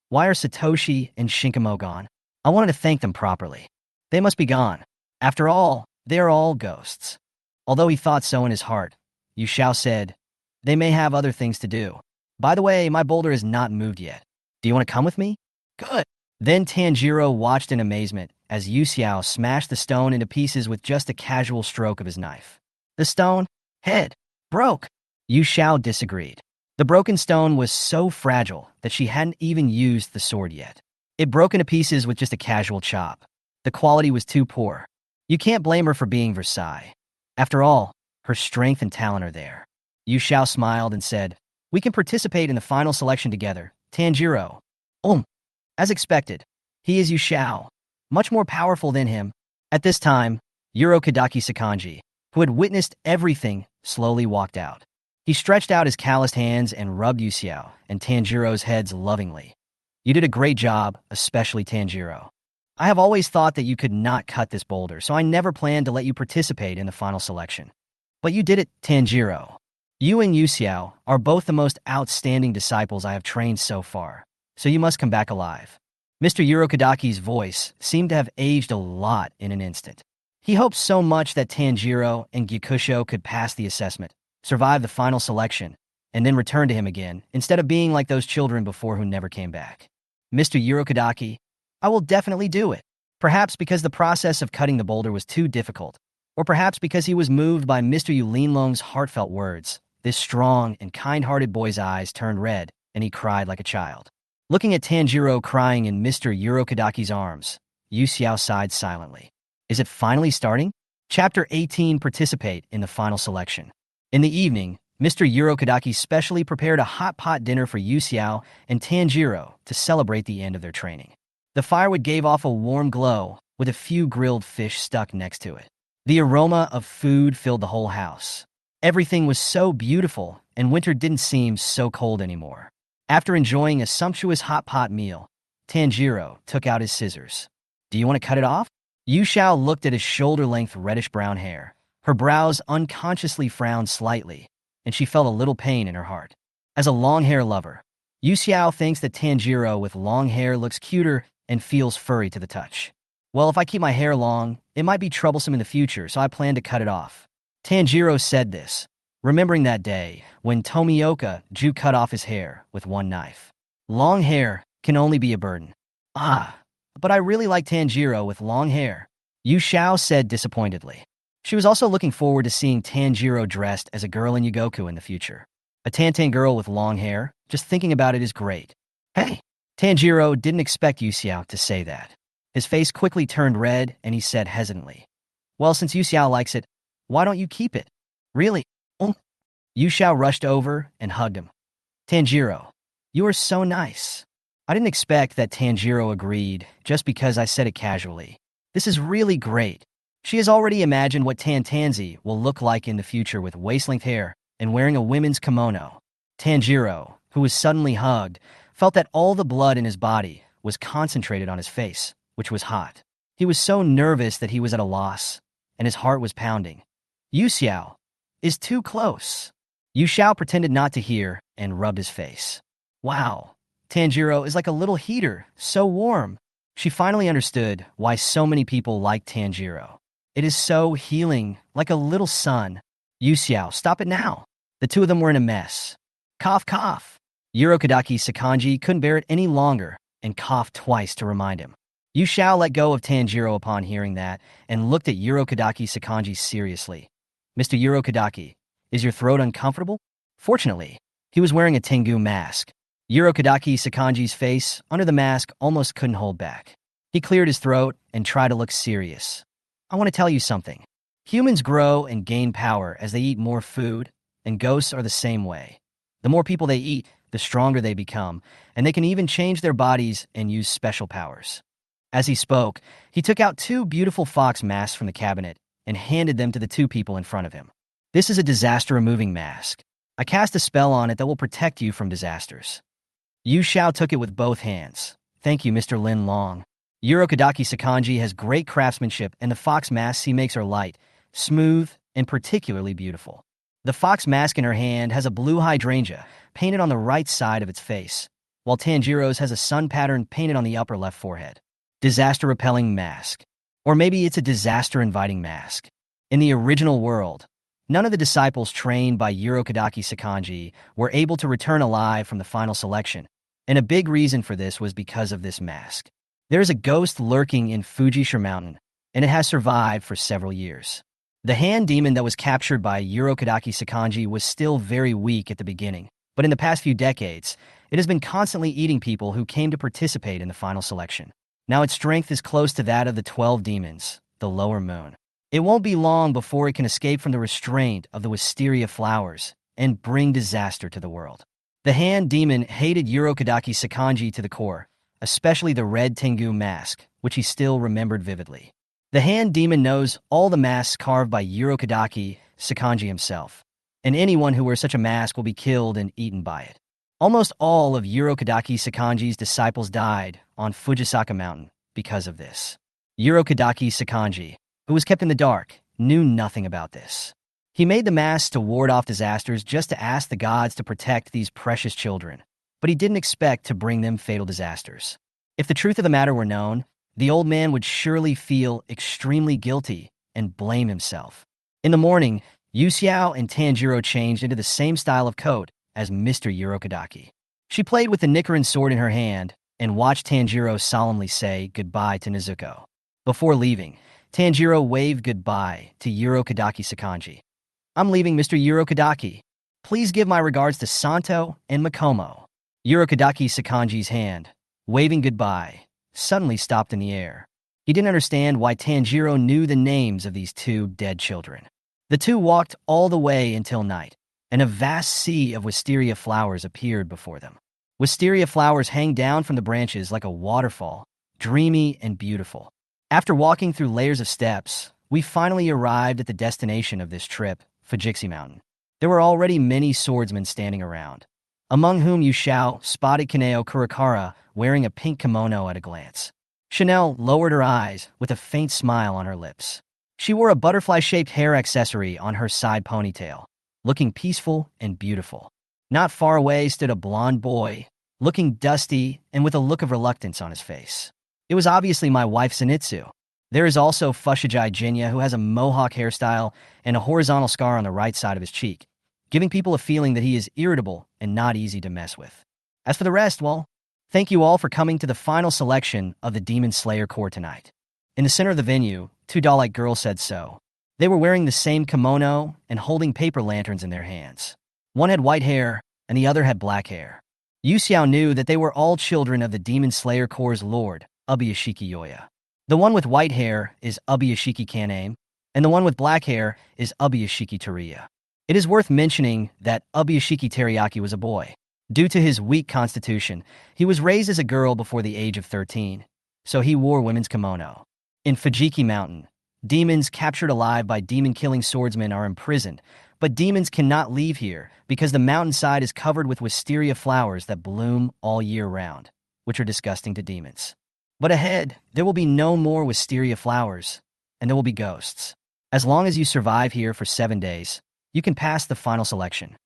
"Why are Satoshi and Shinkamo gone? I wanted to thank them properly. They must be gone. After all, they are all ghosts." Although he thought so in his heart, Yu Xiao said, "They may have other things to do. By the way, my boulder is not moved yet. Do you want to come with me?" "Good." Then Tanjiro watched in amazement as Yu Xiao smashed the stone into pieces with just a casual stroke of his knife. The stone head broke. Yu Xiao disagreed. The broken stone was so fragile that she hadn't even used the sword yet. It broke into pieces with just a casual chop. The quality was too poor. You can't blame her for being Versailles. After all, her strength and talent are there. Yu Xiao smiled and said, "We can participate in the final selection together, Tanjiro." As expected, he is Yu Xiao, much more powerful than him. At this time, Urokodaki Sakanji, who had witnessed everything, slowly walked out. He stretched out his calloused hands and rubbed Yu Xiao and Tanjiro's heads lovingly. "You did a great job, especially Tanjiro. I have always thought that you could not cut this boulder, so I never planned to let you participate in the final selection. But you did it, Tanjiro. You and Yu Xiao are both the most outstanding disciples I have trained so far, so you must come back alive." Mr. Urokodaki's voice seemed to have aged a lot in an instant. He hoped so much that Tanjiro and Gyakusho could pass the assessment, survive the final selection, and then return to him again, instead of being like those children before who never came back. "Mr. Urokodaki, I will definitely do it." Perhaps because the process of cutting the boulder was too difficult, or perhaps because he was moved by Mr. Yulinlong's heartfelt words, this strong and kind-hearted boy's eyes turned red, and he cried like a child. Looking at Tanjiro crying in Mr. Urokodaki's arms, Yu Xiao sighed silently. Is it finally starting? Chapter 18. Participate in the final selection. In the evening, Mr. Urokodaki specially prepared a hot pot dinner for Yu Xiao and Tanjiro to celebrate the end of their training. The firewood gave off a warm glow, with a few grilled fish stuck next to it. The aroma of food filled the whole house. Everything was so beautiful, and winter didn't seem so cold anymore. After enjoying a sumptuous hot pot meal, Tanjiro took out his scissors. "Do you want to cut it off?" Yu Xiao looked at his shoulder-length reddish-brown hair. Her brows unconsciously frowned slightly, and she felt a little pain in her heart. As a long-hair lover, Yu Xiao thinks that Tanjiro with long hair looks cuter and feels furry to the touch. Well, if I keep my hair long, it might be troublesome in the future, so I plan to cut it off. Tanjiro said this, remembering that day when Tomioka Ju cut off his hair with one knife. Long hair can only be a burden. Ah, but I really like Tanjiro with long hair, Yu Xiao said disappointedly. She was also looking forward to seeing Tanjiro dressed as a girl in Yugoku in the future. A Tantan girl with long hair, just thinking about it is great. Hey! Tanjiro didn't expect Yu Xiao to say that. His face quickly turned red and he said hesitantly, well, since Yu Xiao likes it, why don't you keep it? Really? Yu Xiao rushed over and hugged him. Tanjiro, you are so nice. I didn't expect that Tanjiro agreed just because I said it casually. This is really great. She has already imagined what Tantanzi will look like in the future with waist-length hair and wearing a women's kimono. Tanjiro, who was suddenly hugged, felt that all the blood in his body was concentrated on his face, which was hot. He was so nervous that he was at a loss, and his heart was pounding. Yu Xiao is too close. Yu Xiao pretended not to hear and rubbed his face. Wow, Tanjiro is like a little heater, so warm. She finally understood why so many people like Tanjiro. It is so healing, like a little sun. Yu Xiao, stop it now. The two of them were in a mess. Cough, cough. Urokodaki Sakanji couldn't bear it any longer and coughed twice to remind him. Yu Xiao let go of Tanjiro upon hearing that and looked at Urokodaki Sakanji seriously. Mr. Urokodaki, is your throat uncomfortable? Fortunately, he was wearing a Tengu mask. Urokodaki Sakanji's face, under the mask, almost couldn't hold back. He cleared his throat and tried to look serious. I want to tell you something. Humans grow and gain power as they eat more food, and ghosts are the same way. The more people they eat, the stronger they become, and they can even change their bodies and use special powers. As he spoke, he took out two beautiful fox masks from the cabinet and handed them to the two people in front of him. This is a disaster-removing mask. I cast a spell on it that will protect you from disasters. Yu Xiao took it with both hands. Thank you, Mr. Lin Long. Urokodaki Sakanji has great craftsmanship, and the fox masks he makes are light, smooth, and particularly beautiful. The fox mask in her hand has a blue hydrangea painted on the right side of its face, while Tanjiro's has a sun pattern painted on the upper left forehead. Disaster-repelling mask. Or maybe it's a disaster-inviting mask. In the original world, none of the disciples trained by Urokodaki Sakanji were able to return alive from the final selection, and a big reason for this was because of this mask. There is a ghost lurking in Fujishir Mountain, and it has survived for several years. The hand demon that was captured by Urokodaki Sakanji was still very weak at the beginning, but in the past few decades, it has been constantly eating people who came to participate in the final selection. Now its strength is close to that of the 12 demons, the lower moon. It won't be long before it can escape from the restraint of the wisteria flowers and bring disaster to the world. The hand demon hated Urokodaki Sakanji to the core, especially the red Tengu mask, which he still remembered vividly. The hand demon knows all the masks carved by Urokodaki Sakanji himself, and anyone who wears such a mask will be killed and eaten by it. Almost all of Urokodaki Sakanji's disciples died on Fujisaka Mountain because of this. Urokodaki Sakanji, who was kept in the dark, knew nothing about this. He made the masks to ward off disasters just to ask the gods to protect these precious children, but he didn't expect to bring them fatal disasters. If the truth of the matter were known, the old man would surely feel extremely guilty and blame himself. In the morning, Yu Xiao and Tanjiro changed into the same style of coat as Mr. Urokodaki. She played with the Nichiren sword in her hand and watched Tanjiro solemnly say goodbye to Nezuko. Before leaving, Tanjiro waved goodbye to Urokodaki Sakanji. I'm leaving, Mr. Urokodaki. Please give my regards to Santo and Makomo. Urokodaki Sakanji's hand, waving goodbye, suddenly stopped in the air. He didn't understand why Tanjiro knew the names of these two dead children. The two walked all the way until night, and a vast sea of wisteria flowers appeared before them. Wisteria flowers hang down from the branches like a waterfall, dreamy and beautiful. After walking through layers of steps, we finally arrived at the destination of this trip, Fujixi Mountain. There were already many swordsmen standing around, among whom Yu Xiao spotted Kaneo Kurakara wearing a pink kimono at a glance. Chanel lowered her eyes with a faint smile on her lips. She wore a butterfly-shaped hair accessory on her side ponytail, looking peaceful and beautiful. Not far away stood a blonde boy, looking dusty and with a look of reluctance on his face. It was obviously my wife Zenitsu. There is also Fushigi Jinya, who has a mohawk hairstyle and a horizontal scar on the right side of his cheek, giving people a feeling that he is irritable and not easy to mess with. As for the rest, well, thank you all for coming to the final selection of the Demon Slayer Corps tonight. In the center of the venue, two doll-like girls said so. They were wearing the same kimono and holding paper lanterns in their hands. One had white hair, and the other had black hair. Yu Xiao knew that they were all children of the Demon Slayer Corps' lord, Ubuyashiki Yoya. The one with white hair is Ubuyashiki Kaname, and the one with black hair is Ubuyashiki Tariya. It is worth mentioning that Ubuyashiki Teriyaki was a boy. Due to his weak constitution, he was raised as a girl before the age of 13, so he wore women's kimono. In Fujiki Mountain, demons captured alive by demon-killing swordsmen are imprisoned, but demons cannot leave here because the mountainside is covered with wisteria flowers that bloom all year round, which are disgusting to demons. But ahead, there will be no more wisteria flowers, and there will be ghosts. As long as you survive here for 7 days, you can pass the final selection.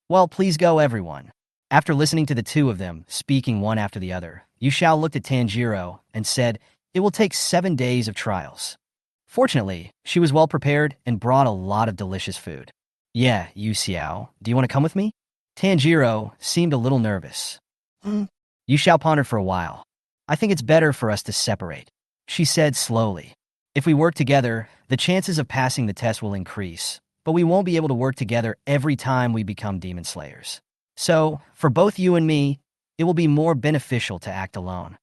Well, please go, everyone. After listening to the two of them, speaking one after the other, Yu Xiao looked at Tanjiro and said, "It will take 7 days of trials." Fortunately, she was well prepared and brought a lot of delicious food. "Yeah, Yu Xiao, do you want to come with me?" Tanjiro seemed a little nervous. Yu Xiao pondered for a while. "I think it's better for us to separate," she said slowly. "If we work together, the chances of passing the test will increase, but we won't be able to work together every time we become demon slayers. So, for both you and me, it will be more beneficial to act alone.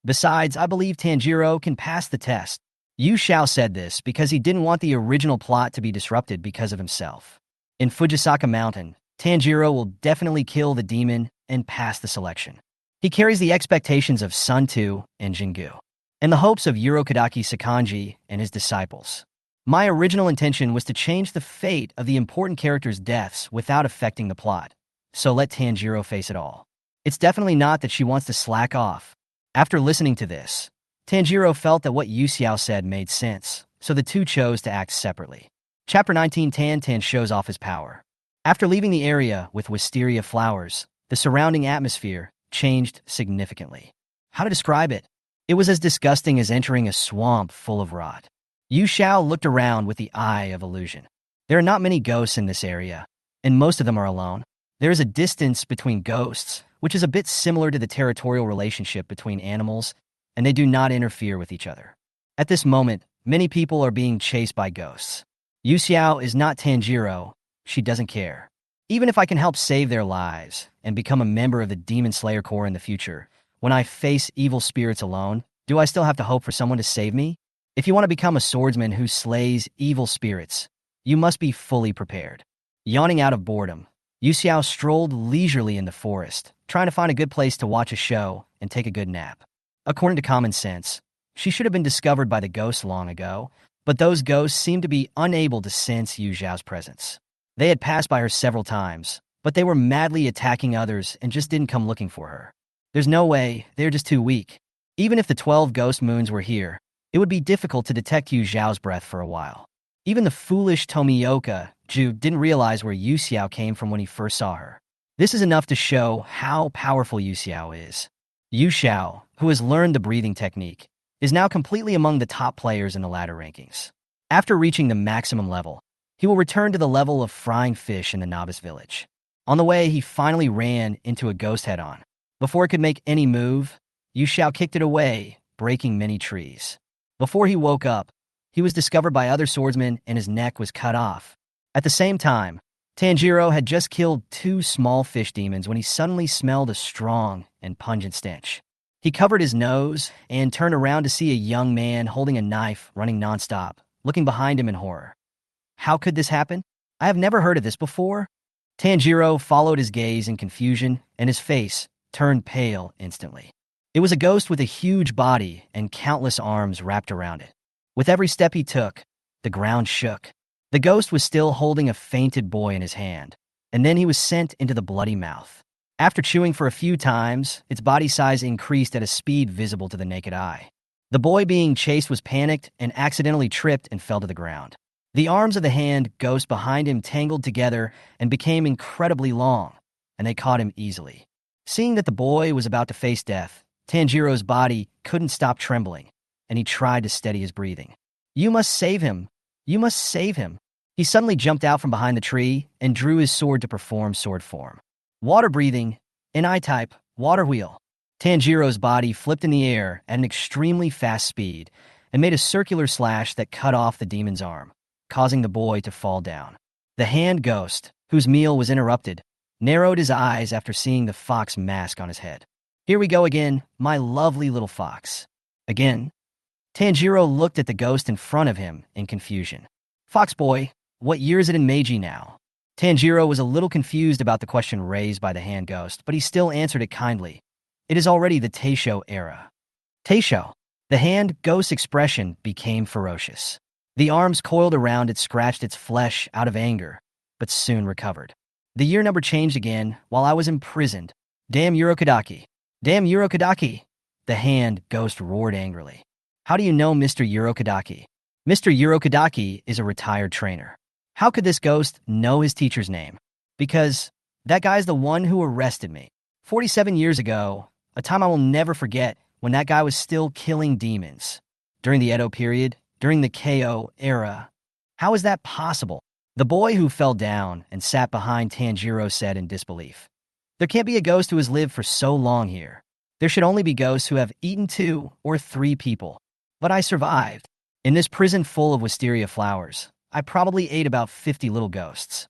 Besides, I believe Tanjiro can pass the test." Yu Xiao said this because he didn't want the original plot to be disrupted because of himself. In Fujisaka Mountain, Tanjiro will definitely kill the demon and pass the selection. He carries the expectations of Sun Tu and Jingu, and the hopes of Urokodaki Sakanji and his disciples. My original intention was to change the fate of the important characters' deaths without affecting the plot, so let Tanjiro face it all. It's definitely not that she wants to slack off. After listening to this, Tanjiro felt that what Yu Xiao said made sense, so the two chose to act separately. Chapter 19. Tan shows off his power. After leaving the area with wisteria flowers, the surrounding atmosphere changed significantly. How to describe it? It was as disgusting as entering a swamp full of rot. Yu Xiao looked around with the eye of illusion. There are not many ghosts in this area, and most of them are alone. There is a distance between ghosts, which is a bit similar to the territorial relationship between animals, and they do not interfere with each other. At this moment, many people are being chased by ghosts. Yu Xiao is not Tanjiro. She doesn't care. Even if I can help save their lives and become a member of the Demon Slayer Corps in the future, when I face evil spirits alone, do I still have to hope for someone to save me? If you want to become a swordsman who slays evil spirits, you must be fully prepared. Yawning out of boredom, Yu Xiao strolled leisurely in the forest, trying to find a good place to watch a show and take a good nap. According to common sense, she should have been discovered by the ghosts long ago, but those ghosts seemed to be unable to sense Yu Xiao's presence. They had passed by her several times, but they were madly attacking others and just didn't come looking for her. There's no way, they're just too weak. Even if the 12 ghost moons were here, it would be difficult to detect Yu Xiao's breath for a while. Even the foolish Tomioka Ju didn't realize where Yu Xiao came from when he first saw her. This is enough to show how powerful Yu Xiao is. Yu Xiao, who has learned the breathing technique, is now completely among the top players in the ladder rankings. After reaching the maximum level, he will return to the level of frying fish in the novice village. On the way, he finally ran into a ghost head-on. Before it could make any move, Yu Xiao kicked it away, breaking many trees. Before he woke up, he was discovered by other swordsmen and his neck was cut off. At the same time, Tanjiro had just killed 2 small fish demons when he suddenly smelled a strong and pungent stench. He covered his nose and turned around to see a young man holding a knife running nonstop, looking behind him in horror. How could this happen? I have never heard of this before. Tanjiro followed his gaze in confusion, and his face turned pale instantly. It was a ghost with a huge body and countless arms wrapped around it. With every step he took, the ground shook. The ghost was still holding a fainted boy in his hand, and then he was sent into the bloody mouth. After chewing for a few times, its body size increased at a speed visible to the naked eye. The boy being chased was panicked and accidentally tripped and fell to the ground. The arms of the hand ghost behind him tangled together and became incredibly long, and they caught him easily. Seeing that the boy was about to face death, Tanjiro's body couldn't stop trembling, and he tried to steady his breathing. You must save him. You must save him. He suddenly jumped out from behind the tree and drew his sword to perform sword form. Water breathing, an I-type, water wheel. Tanjiro's body flipped in the air at an extremely fast speed and made a circular slash that cut off the demon's arm, causing the boy to fall down. The hand ghost, whose meal was interrupted, narrowed his eyes after seeing the fox mask on his head. Here we go again, my lovely little fox. Again? Tanjiro looked at the ghost in front of him in confusion. Fox boy, what year is it in Meiji now? Tanjiro was a little confused about the question raised by the hand ghost, but he still answered it kindly. It is already the Taisho era. Taisho. The hand ghost's expression became ferocious. The arms coiled around it scratched its flesh out of anger, but soon recovered. The year number changed again while I was imprisoned. Damn Urokodaki. Damn Urokodaki. The hand ghost roared angrily. How do you know Mr. Urokodaki? Mr. Urokodaki is a retired trainer. How could this ghost know his teacher's name? Because that guy's the one who arrested me. 47 years ago, a time I will never forget when that guy was still killing demons. During the Edo period, during the KO era. How is that possible? The boy who fell down and sat behind Tanjiro said in disbelief. There can't be a ghost who has lived for so long here. There should only be ghosts who have eaten 2 or 3 people. But I survived. In this prison full of wisteria flowers, I probably ate about 50 little ghosts.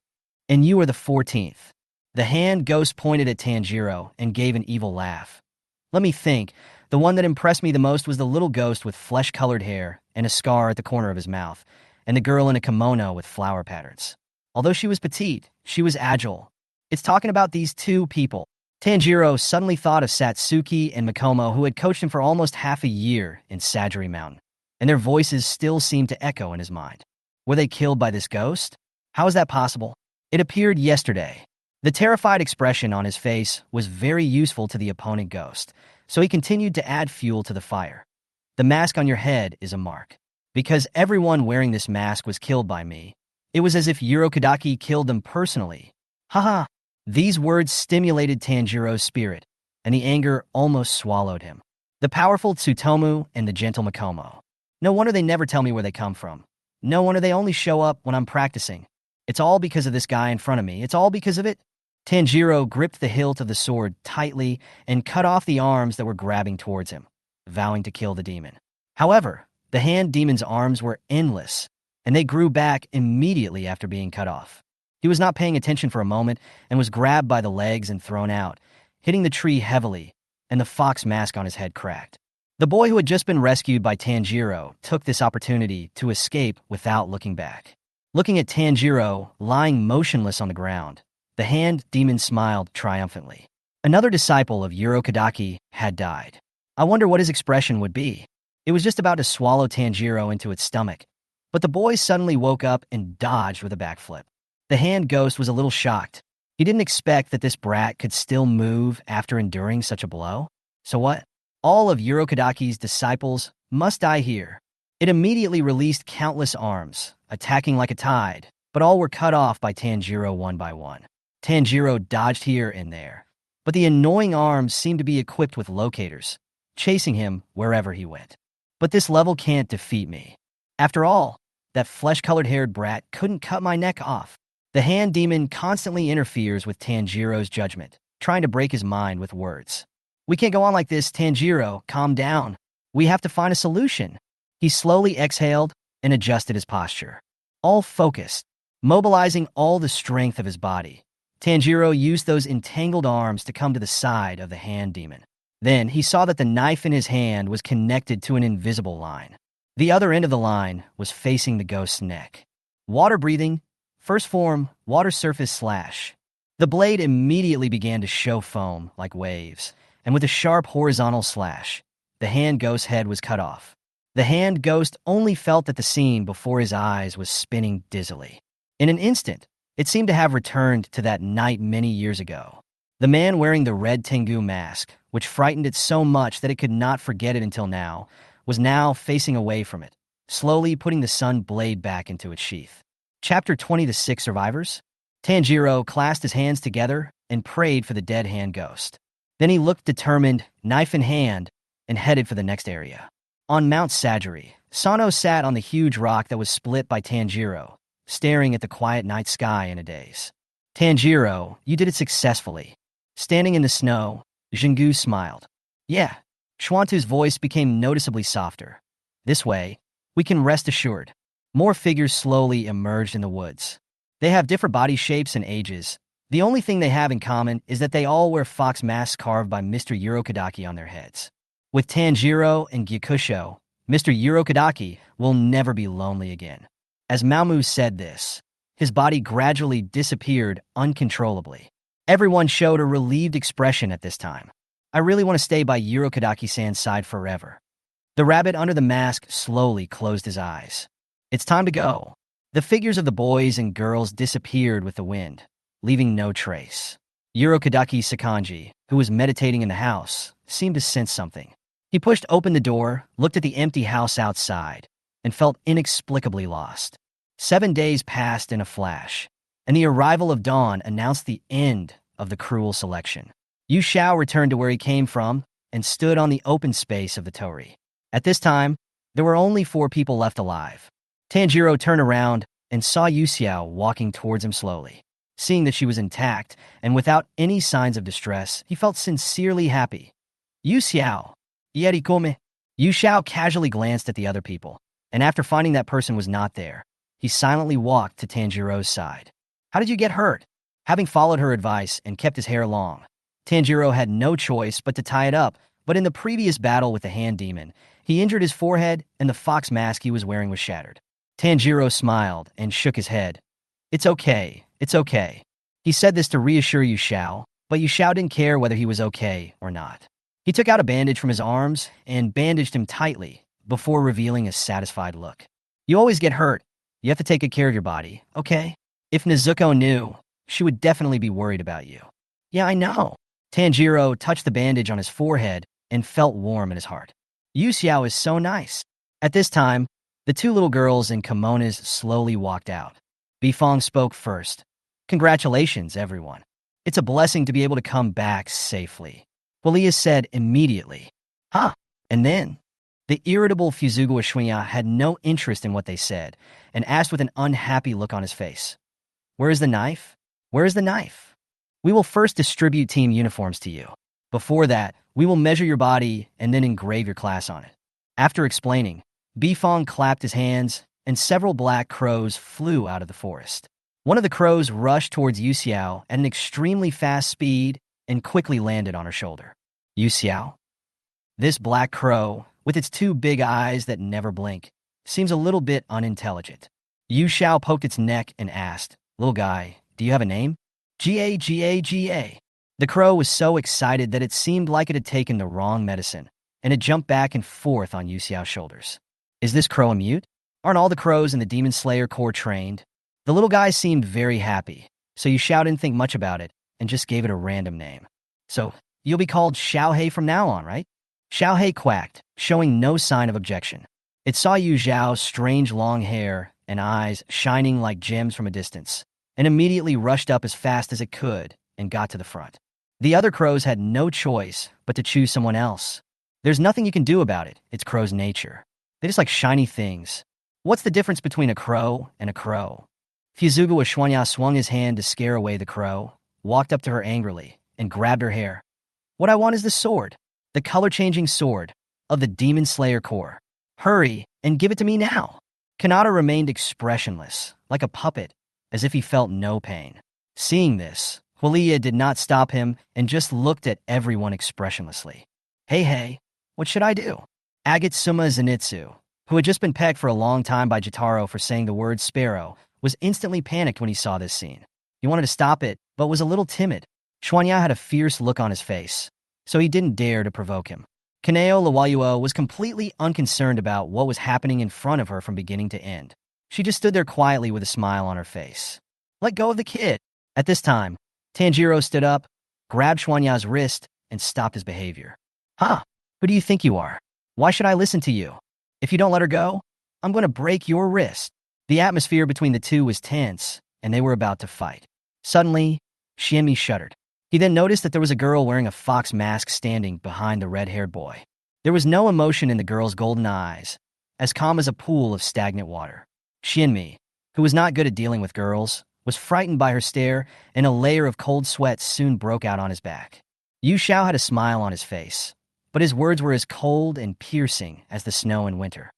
And you are the 14th. The hand ghost pointed at Tanjiro and gave an evil laugh. Let me think. The one that impressed me the most was the little ghost with flesh-colored hair and a scar at the corner of his mouth, and the girl in a kimono with flower patterns. Although she was petite, she was agile. It's talking about these 2 people. Tanjiro suddenly thought of Satsuki and Mikomo, who had coached him for almost half a year in Sajiri Mountain, and their voices still seemed to echo in his mind. Were they killed by this ghost? How is that possible? It appeared yesterday. The terrified expression on his face was very useful to the opponent ghost, so he continued to add fuel to the fire. The mask on your head is a mark. Because everyone wearing this mask was killed by me, it was as if Urokodaki killed them personally. Haha. These words stimulated Tanjiro's spirit, and the anger almost swallowed him. The powerful Tsutomu and the gentle Mikomo. No wonder they never tell me where they come from. No wonder they only show up when I'm practicing. It's all because of this guy in front of me. It's all because of it. Tanjiro gripped the hilt of the sword tightly and cut off the arms that were grabbing towards him, vowing to kill the demon. However, the hand demon's arms were endless, and they grew back immediately after being cut off. He was not paying attention for a moment and was grabbed by the legs and thrown out, hitting the tree heavily, and the fox mask on his head cracked. The boy who had just been rescued by Tanjiro took this opportunity to escape without looking back. Looking at Tanjiro lying motionless on the ground, the hand demon smiled triumphantly. Another disciple of Urokodaki had died. I wonder what his expression would be. It was just about to swallow Tanjiro into its stomach, but the boy suddenly woke up and dodged with a backflip. The hand ghost was a little shocked. He didn't expect that this brat could still move after enduring such a blow. So what? All of Urokodaki's disciples must die here. It immediately released countless arms, attacking like a tide, but all were cut off by Tanjiro one by one. Tanjiro dodged here and there, but the annoying arms seemed to be equipped with locators, chasing him wherever he went. But this level can't defeat me. After all, that flesh-colored haired brat couldn't cut my neck off. The hand demon constantly interferes with Tanjiro's judgment, trying to break his mind with words. We can't go on like this, Tanjiro, calm down. We have to find a solution. He slowly exhaled and adjusted his posture. All focused, mobilizing all the strength of his body. Tanjiro used those entangled arms to come to the side of the hand demon. Then he saw that the knife in his hand was connected to an invisible line. The other end of the line was facing the ghost's neck. Water breathing, first form, water surface slash. The blade immediately began to show foam like waves, and with a sharp horizontal slash, the hand ghost's head was cut off. The hand ghost only felt that the scene before his eyes was spinning dizzily. In an instant, it seemed to have returned to that night many years ago. The man wearing the red Tengu mask, which frightened it so much that it could not forget it until now, was now facing away from it, slowly putting the sun blade back into its sheath. Chapter 20, The Six Survivors. Tanjiro clasped his hands together and prayed for the dead hand ghost. Then he looked determined, knife in hand, and headed for the next area. On Mount Sajiri, Sano sat on the huge rock that was split by Tanjiro, staring at the quiet night sky in a daze. Tanjiro, you did it successfully. Standing in the snow, Jingu smiled. Yeah. Schwantu's voice became noticeably softer. This way, we can rest assured. More figures slowly emerged in the woods. They have different body shapes and ages. The only thing they have in common is that they all wear fox masks carved by Mr. Urokodaki on their heads. With Tanjiro and Gyakusho, Mr. Urokodaki will never be lonely again. As Mamu said this, his body gradually disappeared uncontrollably. Everyone showed a relieved expression at this time. I really want to stay by Urokodaki-san's side forever. The rabbit under the mask slowly closed his eyes. It's time to go. The figures of the boys and girls disappeared with the wind, leaving no trace. Urokodaki Sakanji, who was meditating in the house, seemed to sense something. He pushed open the door, looked at the empty house outside, and felt inexplicably lost. 7 days passed in a flash, and the arrival of dawn announced the end of the cruel selection. Yu Xiao returned to where he came from and stood on the open space of the torii. At this time, there were only 4 people left alive. Tanjiro turned around and saw Yu Xiao walking towards him slowly. Seeing that she was intact and without any signs of distress, he felt sincerely happy. Yu Xiao, Yeri Kome. Yu Xiao casually glanced at the other people, and after finding that person was not there, he silently walked to Tanjiro's side. How did you get hurt? Having followed her advice and kept his hair long, Tanjiro had no choice but to tie it up, but in the previous battle with the hand demon, he injured his forehead and the fox mask he was wearing was shattered. Tanjiro smiled and shook his head. It's okay, it's okay. He said this to reassure Yu Xiao, but Yu Xiao didn't care whether he was okay or not. He took out a bandage from his arms and bandaged him tightly before revealing a satisfied look. You always get hurt. You have to take good care of your body, okay? If Nezuko knew, she would definitely be worried about you. Yeah, I know. Tanjiro touched the bandage on his forehead and felt warm in his heart. Yu Xiao is so nice. At this time, the 2 little girls in kimonos slowly walked out. Bifong spoke first. Congratulations, everyone. It's a blessing to be able to come back safely. Walia said immediately. Huh? And then? The irritable Fuzugawa Shunya had no interest in what they said and asked with an unhappy look on his face. Where is the knife? Where is the knife? We will first distribute team uniforms to you. Before that, we will measure your body and then engrave your class on it. After explaining, Bifong clapped his hands and several black crows flew out of the forest. One of the crows rushed towards Yu Xiao at an extremely fast speed and quickly landed on her shoulder. Yu Xiao? This black crow, with its 2 big eyes that never blink, seems a little bit unintelligent. Yu Xiao poked its neck and asked, Little guy, do you have a name? G-A-G-A-G-A. The crow was so excited that it seemed like it had taken the wrong medicine, and it jumped back and forth on Yu Xiao's shoulders. Is this crow a mute? Aren't all the crows in the Demon Slayer Corps trained? The little guy seemed very happy, so Yu Xiao didn't think much about it and just gave it a random name. So, you'll be called Xiaohei from now on, right? Xiaohei quacked, showing no sign of objection. It saw Yu Zhao's strange long hair and eyes shining like gems from a distance, and immediately rushed up as fast as it could and got to the front. The other crows had no choice but to choose someone else. There's nothing you can do about it. It's crow's nature. They just like shiny things. What's the difference between a crow and a crow? Fuzugawa Shunya swung his hand to scare away the crow, walked up to her angrily, and grabbed her hair. What I want is the sword. The color-changing sword of the Demon Slayer Corps. Hurry and give it to me now. Kanata remained expressionless, like a puppet, as if he felt no pain. Seeing this, Hulia did not stop him and just looked at everyone expressionlessly. Hey, what should I do? Agatsuma Zenitsu, who had just been pegged for a long time by Jotaro for saying the word sparrow, was instantly panicked when he saw this scene. He wanted to stop it, but was a little timid. Shuanya had a fierce look on his face, so he didn't dare to provoke him. Kaneo Lawayuo was completely unconcerned about what was happening in front of her from beginning to end. She just stood there quietly with a smile on her face. Let go of the kid. At this time, Tanjiro stood up, grabbed Shuanya's wrist, and stopped his behavior. Huh? Who do you think you are? Why should I listen to you? If you don't let her go, I'm going to break your wrist. The atmosphere between the two was tense, and they were about to fight. Suddenly, Shiemi shuddered. He then noticed that there was a girl wearing a fox mask standing behind the red-haired boy. There was no emotion in the girl's golden eyes, as calm as a pool of stagnant water. Shinmi, who was not good at dealing with girls, was frightened by her stare, and a layer of cold sweat soon broke out on his back. Yu Xiao had a smile on his face, but his words were as cold and piercing as the snow in winter.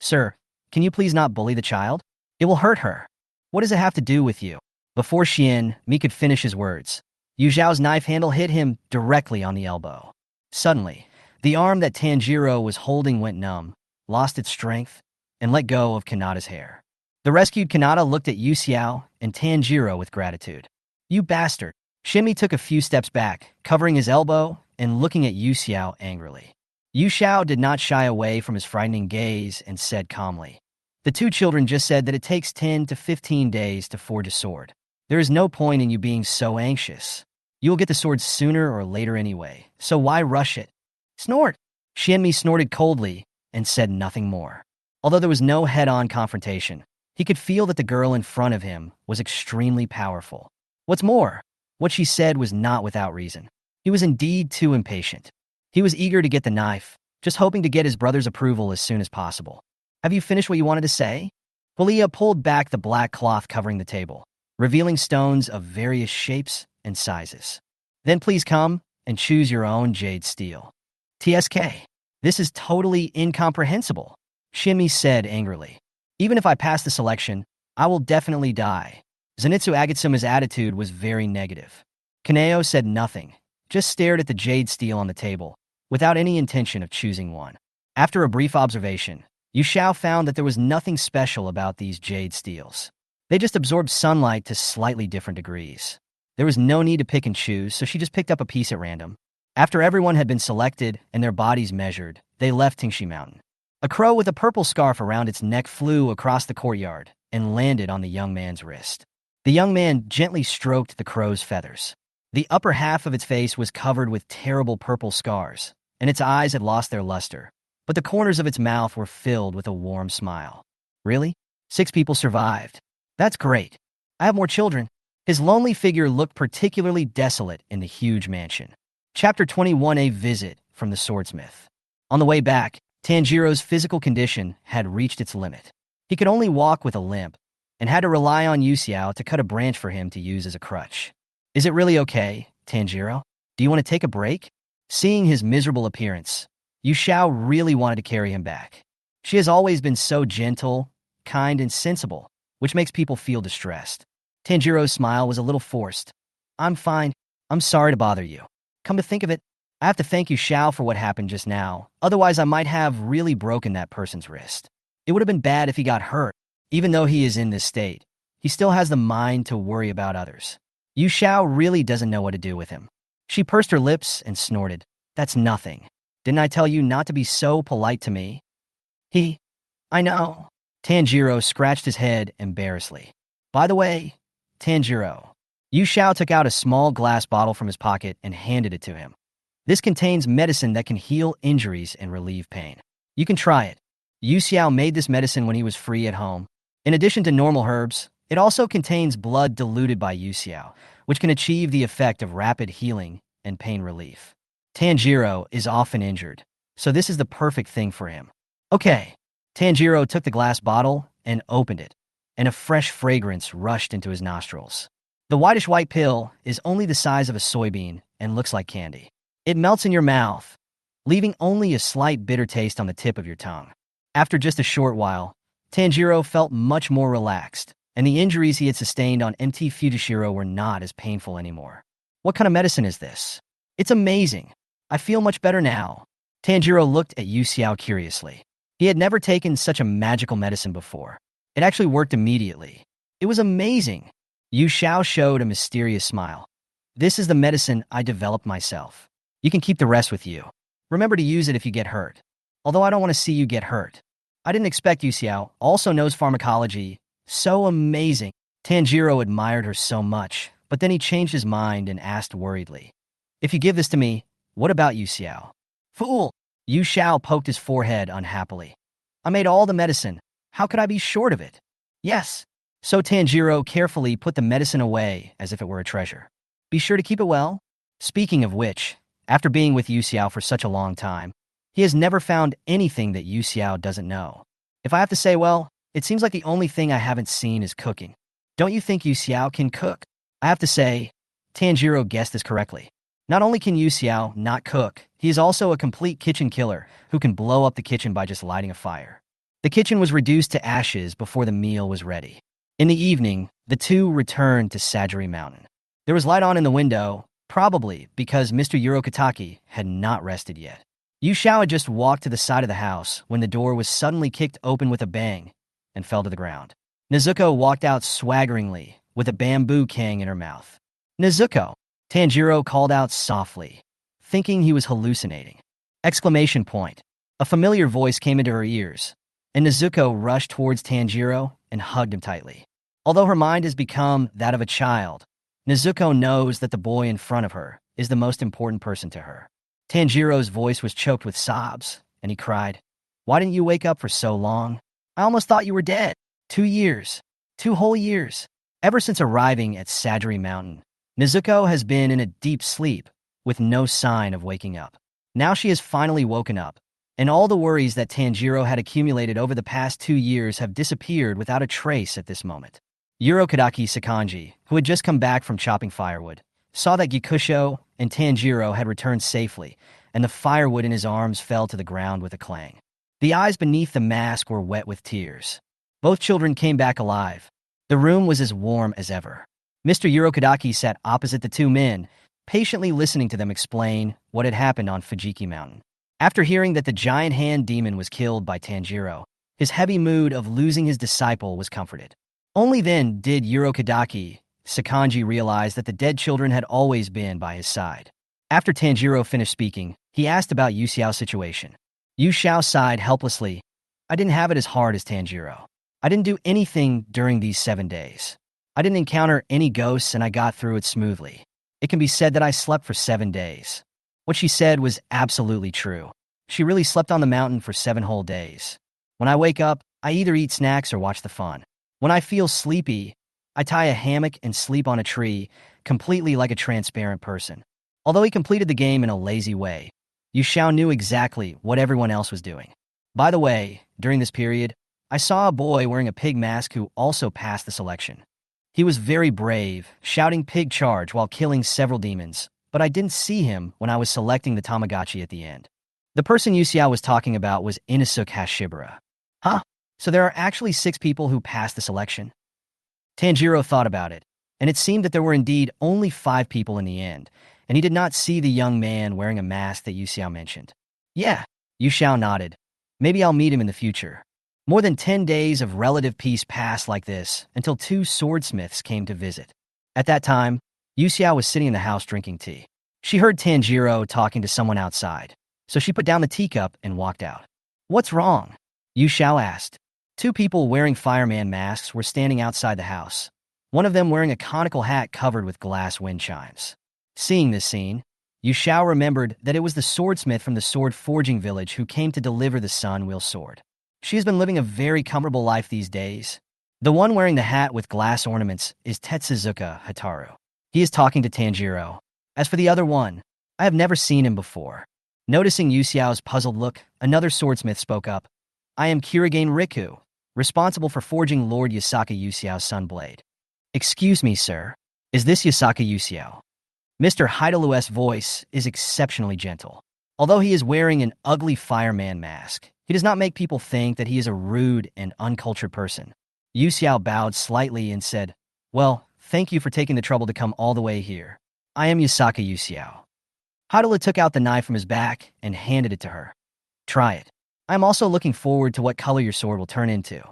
Sir, can you please not bully the child? It will hurt her. What does it have to do with you? Before Mi could finish his words, Yu Xiao's knife handle hit him directly on the elbow. Suddenly, the arm that Tanjiro was holding went numb, lost its strength, and let go of Kanata's hair. The rescued Kanata looked at Yu Xiao and Tanjiro with gratitude. You bastard. Shimi took a few steps back, covering his elbow and looking at Yu Xiao angrily. Yu Xiao did not shy away from his frightening gaze and said calmly, "The two children just said that it takes 10 to 15 days to forge a sword. There is no point in you being so anxious. You will get the sword sooner or later anyway, so why rush it?" Snort! Xianmi snorted coldly and said nothing more. Although there was no head-on confrontation, he could feel that the girl in front of him was extremely powerful. What's more, what she said was not without reason. He was indeed too impatient. He was eager to get the knife, just hoping to get his brother's approval as soon as possible. Have you finished what you wanted to say? Kalia pulled back the black cloth covering the table, revealing stones of various shapes and sizes. Then please come and choose your own jade steel. TSK. This is totally incomprehensible, Shimi said angrily. Even if I pass the selection, I will definitely die. Zenitsu Agatsuma's attitude was very negative. Kaneo said nothing, just stared at the jade steel on the table, without any intention of choosing one. After a brief observation, Yu Xiao found that there was nothing special about these jade steels. They just absorbed sunlight to slightly different degrees. There was no need to pick and choose, so she just picked up a piece at random. After everyone had been selected and their bodies measured, they left Tingshi Mountain. A crow with a purple scarf around its neck flew across the courtyard and landed on the young man's wrist. The young man gently stroked the crow's feathers. The upper half of its face was covered with terrible purple scars, and its eyes had lost their luster, but the corners of its mouth were filled with a warm smile. Really? 6 people survived. That's great. I have more children. His lonely figure looked particularly desolate in the huge mansion. Chapter 21: A Visit from the Swordsmith. On the way back, Tanjiro's physical condition had reached its limit. He could only walk with a limp, and had to rely on Yu Xiao to cut a branch for him to use as a crutch. Is it really okay, Tanjiro? Do you want to take a break? Seeing his miserable appearance, Yu Xiao really wanted to carry him back. She has always been so gentle, kind, and sensible, which makes people feel distressed. Tanjiro's smile was a little forced. I'm fine. I'm sorry to bother you. Come to think of it, I have to thank Yu Xiao for what happened just now, otherwise I might have really broken that person's wrist. It would have been bad if he got hurt. Even though he is in this state, he still has the mind to worry about others. Yu Xiao really doesn't know what to do with him. She pursed her lips and snorted. That's nothing. Didn't I tell you not to be so polite to me? I know. Tanjiro scratched his head embarrassedly. By the way, Tanjiro. Yu Xiao took out a small glass bottle from his pocket and handed it to him. This contains medicine that can heal injuries and relieve pain. You can try it. Yu Xiao made this medicine when he was free at home. In addition to normal herbs, it also contains blood diluted by Yu Xiao, which can achieve the effect of rapid healing and pain relief. Tanjiro is often injured, so this is the perfect thing for him. Okay. Tanjiro took the glass bottle and opened it, and a fresh fragrance rushed into his nostrils. The whitish-white pill is only the size of a soybean and looks like candy. It melts in your mouth, leaving only a slight bitter taste on the tip of your tongue. After just a short while, Tanjiro felt much more relaxed, and the injuries he had sustained on MT Futoshiro were not as painful anymore. What kind of medicine is this? It's amazing. I feel much better now. Tanjiro looked at Yu Xiao curiously. He had never taken such a magical medicine before. It actually worked immediately. It was amazing. Yu Xiao showed a mysterious smile. This is the medicine I developed myself. You can keep the rest with you. Remember to use it if you get hurt. Although I don't want to see you get hurt. I didn't expect Yu Xiao also knows pharmacology. So amazing. Tanjiro admired her so much, but then he changed his mind and asked worriedly. If you give this to me, what about Yu Xiao? Fool! Yu Xiao poked his forehead unhappily. I made all the medicine. How could I be short of it? Yes. So Tanjiro carefully put the medicine away as if it were a treasure. Be sure to keep it well. Speaking of which, after being with Yu Xiao for such a long time, he has never found anything that Yu Xiao doesn't know. If I have to say, well, it seems like the only thing I haven't seen is cooking. Don't you think Yu Xiao can cook? I have to say, Tanjiro guessed this correctly. Not only can Yu Xiao not cook, he is also a complete kitchen killer who can blow up the kitchen by just lighting a fire. The kitchen was reduced to ashes before the meal was ready. In the evening, the two returned to Sajiri Mountain. There was light on in the window, probably because Mr. Urokodaki had not rested yet. Yu Xiao had just walked to the side of the house when the door was suddenly kicked open with a bang and fell to the ground. Nezuko walked out swaggeringly with a bamboo cane in her mouth. "Nezuko!" Tanjiro called out softly, thinking he was hallucinating. Exclamation point. A familiar voice came into her ears, and Nezuko rushed towards Tanjiro and hugged him tightly. Although her mind has become that of a child, Nezuko knows that the boy in front of her is the most important person to her. Tanjiro's voice was choked with sobs, and he cried, "Why didn't you wake up for so long? I almost thought you were dead. 2 years. 2 whole years." Ever since arriving at Sajiri Mountain, Nezuko has been in a deep sleep with no sign of waking up. Now she has finally woken up, and all the worries that Tanjiro had accumulated over the past 2 years have disappeared without a trace at this moment. Urokodaki Sakanji, who had just come back from chopping firewood, saw that Gikusho and Tanjiro had returned safely, and the firewood in his arms fell to the ground with a clang. The eyes beneath the mask were wet with tears. Both children came back alive. The room was as warm as ever. Mr. Urokodaki sat opposite the two men, patiently listening to them explain what had happened on Fujiki Mountain. After hearing that the giant hand demon was killed by Tanjiro, his heavy mood of losing his disciple was comforted. Only then did Urokodaki Sakanji realize that the dead children had always been by his side. After Tanjiro finished speaking, he asked about Yu Xiao's situation. Yu Xiao sighed helplessly. "I didn't have it as hard as Tanjiro. I didn't do anything during these 7 days. I didn't encounter any ghosts and I got through it smoothly. It can be said that I slept for 7 days." What she said was absolutely true. She really slept on the mountain for 7 whole days. "When I wake up, I either eat snacks or watch the fun. When I feel sleepy, I tie a hammock and sleep on a tree, completely like a transparent person." Although he completed the game in a lazy way, Yu Xiao knew exactly what everyone else was doing. By the way, during this period, I saw a boy wearing a pig mask who also passed the selection. He was very brave, shouting "pig charge" while killing several demons, but I didn't see him when I was selecting the Tamagotchi at the end. The person Yu Xiao was talking about was Inosuke Hashibara. Huh? So there are actually 6 people who passed the selection? Tanjiro thought about it, and it seemed that there were indeed only 5 people in the end, and he did not see the young man wearing a mask that Yu Xiao mentioned. "Yeah," Yu Xiao nodded. "Maybe I'll meet him in the future." More than 10 days of relative peace passed like this until 2 swordsmiths came to visit. At that time, Yu Xiao was sitting in the house drinking tea. She heard Tanjiro talking to someone outside, so she put down the teacup and walked out. "What's wrong?" Yu Xiao asked. 2 people wearing fireman masks were standing outside the house, one of them wearing a conical hat covered with glass wind chimes. Seeing this scene, Yu Xiao remembered that it was the swordsmith from the sword forging village who came to deliver the sun wheel sword. She has been living a very comfortable life these days. The one wearing the hat with glass ornaments is Tetsuzuka Hataru. He is talking to Tanjiro. As for the other one, I have never seen him before. Noticing Yu Xiao's puzzled look, another swordsmith spoke up. "I am Kirigane Riku, responsible for forging Lord Yasaka Yu Xiao's sun blade." "Excuse me, sir. Is this Yasaka Yu Xiao?" Mr. Haidalu's voice is exceptionally gentle. Although he is wearing an ugly fireman mask, he does not make people think that he is a rude and uncultured person. Yu Xiao bowed slightly and said, "Well, thank you for taking the trouble to come all the way here. I am Yasaka Yu Xiao." Haidalu took out the knife from his back and handed it to her. "Try it. I am also looking forward to what color your sword will turn into."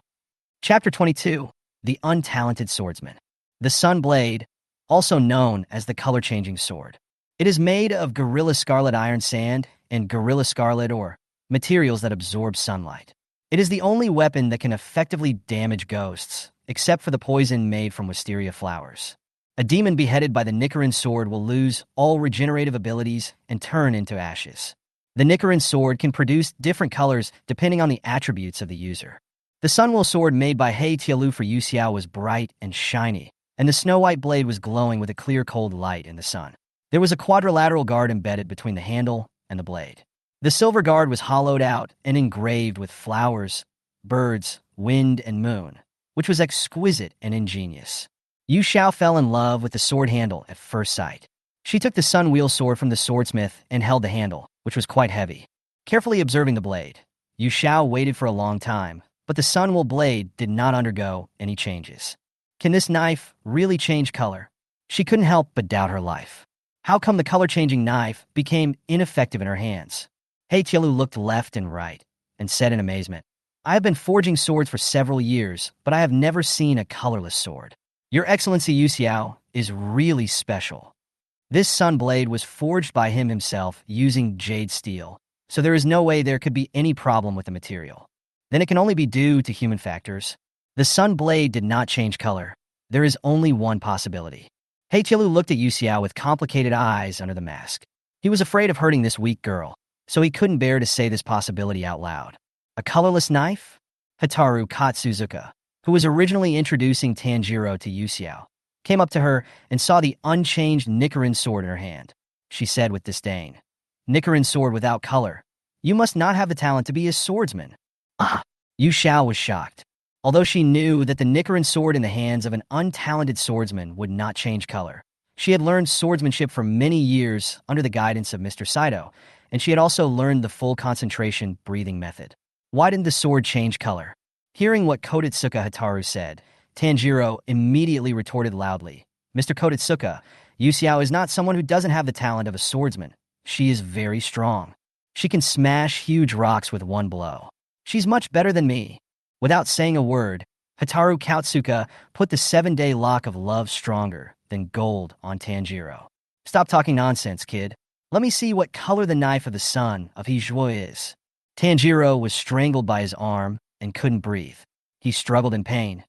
Chapter 22, The Untalented Swordsman. The Sun Blade, also known as the color-changing sword. It is made of Gorilla Scarlet iron sand and Gorilla Scarlet ore, materials that absorb sunlight. It is the only weapon that can effectively damage ghosts, except for the poison made from wisteria flowers. A demon beheaded by the Nichiren sword will lose all regenerative abilities and turn into ashes. The Nichiren sword can produce different colors depending on the attributes of the user. The Sunwheel sword made by Hei Tialu for Yu Xiao was bright and shiny, and the snow-white blade was glowing with a clear cold light in the sun. There was a quadrilateral guard embedded between the handle and the blade. The silver guard was hollowed out and engraved with flowers, birds, wind, and moon, which was exquisite and ingenious. Yu Xiao fell in love with the sword handle at first sight. She took the sun wheel sword from the swordsmith and held the handle, which was quite heavy. Carefully observing the blade, Yu Xiao waited for a long time, but the sun wheel blade did not undergo any changes. Can this knife really change color? She couldn't help but doubt her life. How come the color-changing knife became ineffective in her hands? He Tielu looked left and right and said in amazement, I have been forging swords for several years, but I have never seen a colorless sword. Your Excellency Yu Xiao is really special. This sun blade was forged by him himself using jade steel, so there is no way there could be any problem with the material. Then it can only be due to human factors. The sun blade did not change color. There is only one possibility. He Tielu looked at Yu Xiao with complicated eyes under the mask. He was afraid of hurting this weak girl, so he couldn't bear to say this possibility out loud. A colorless knife? Hataru Katsuzuka, who was originally introducing Tanjiro to Yu Xiao, came up to her and saw the unchanged Nichiren sword in her hand. She said with disdain, Nichiren sword without color. You must not have the talent to be a swordsman. Ah! Yu Xiao was shocked. Although she knew that the Nichiren sword in the hands of an untalented swordsman would not change color, she had learned swordsmanship for many years under the guidance of Mr. Saito, and she had also learned the full concentration breathing method. Why didn't the sword change color? Hearing what Kodetsuka Hataru said, Tanjiro immediately retorted loudly, Mr. Kodetsuka, Yu Xiao is not someone who doesn't have the talent of a swordsman. She is very strong. She can smash huge rocks with one blow. She's much better than me. Without saying a word, Hataru Katsuka put the 7-day lock of love stronger than gold on Tanjiro. Stop talking nonsense, kid. Let me see what color the knife of the son of Hijue is. Tanjiro was strangled by his arm and couldn't breathe. He struggled in pain.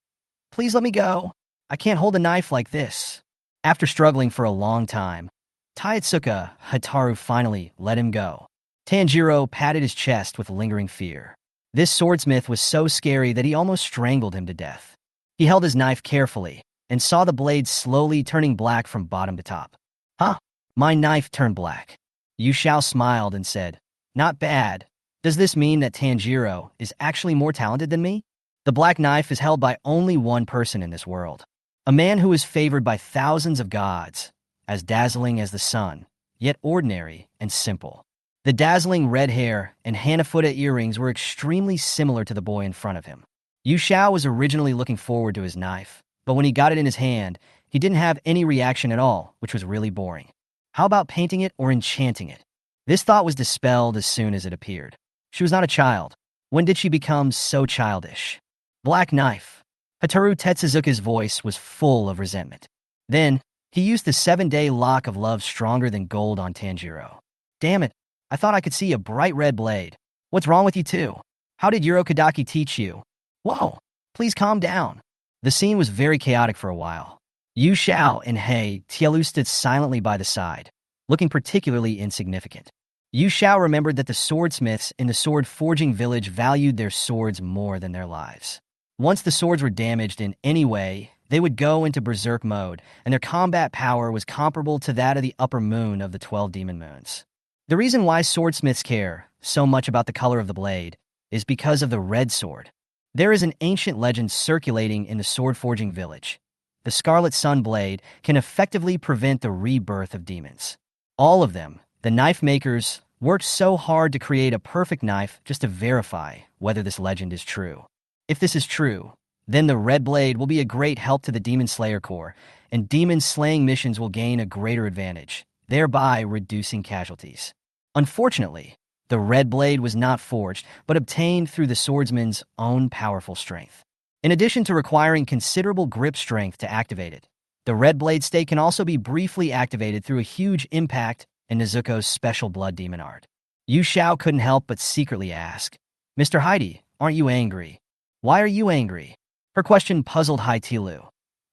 Please let me go. I can't hold a knife like this. After struggling for a long time, Taitsuka Hataru finally let him go. Tanjiro patted his chest with lingering fear. This swordsmith was so scary that he almost strangled him to death. He held his knife carefully and saw the blade slowly turning black from bottom to top. Huh? My knife turned black. Yu Xiao smiled and said, Not bad. Does this mean that Tanjiro is actually more talented than me? The black knife is held by only one person in this world. A man who is favored by thousands of gods, as dazzling as the sun, yet ordinary and simple. The dazzling red hair and Hanafuda earrings were extremely similar to the boy in front of him. Yu Xiao was originally looking forward to his knife, but when he got it in his hand, he didn't have any reaction at all, which was really boring. How about painting it or enchanting it? This thought was dispelled as soon as it appeared. She was not a child. When did she become so childish? Black knife. Hataru Tetsuzuka's voice was full of resentment. Then, he used the 7-day lock of love stronger than gold on Tanjiro. Damn it. I thought I could see a bright red blade. What's wrong with you two? How did Urokodaki teach you? Whoa, please calm down. The scene was very chaotic for a while. Yu Xiao and He Tielu stood silently by the side, looking particularly insignificant. Yu Xiao remembered that the swordsmiths in the sword-forging village valued their swords more than their lives. Once the swords were damaged in any way, they would go into berserk mode, and their combat power was comparable to that of the upper moon of the 12 demon moons. The reason why swordsmiths care so much about the color of the blade is because of the red sword. There is an ancient legend circulating in the sword-forging village. The Scarlet Sun blade can effectively prevent the rebirth of demons. All of them, the knife makers, worked so hard to create a perfect knife just to verify whether this legend is true. If this is true, then the red blade will be a great help to the Demon Slayer Corps, and demon-slaying missions will gain a greater advantage, thereby reducing casualties. Unfortunately, the red blade was not forged, but obtained through the swordsman's own powerful strength. In addition to requiring considerable grip strength to activate it, the red blade stake can also be briefly activated through a huge impact in Nezuko's special blood demon art. Yu Xiao couldn't help but secretly ask, Mr. Heidi, aren't you angry? Why are you angry? Her question puzzled Hai Tilu.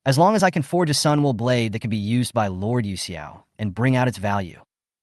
As long as I can forge a sunwool blade that can be used by Lord Yu Xiao and bring out its value,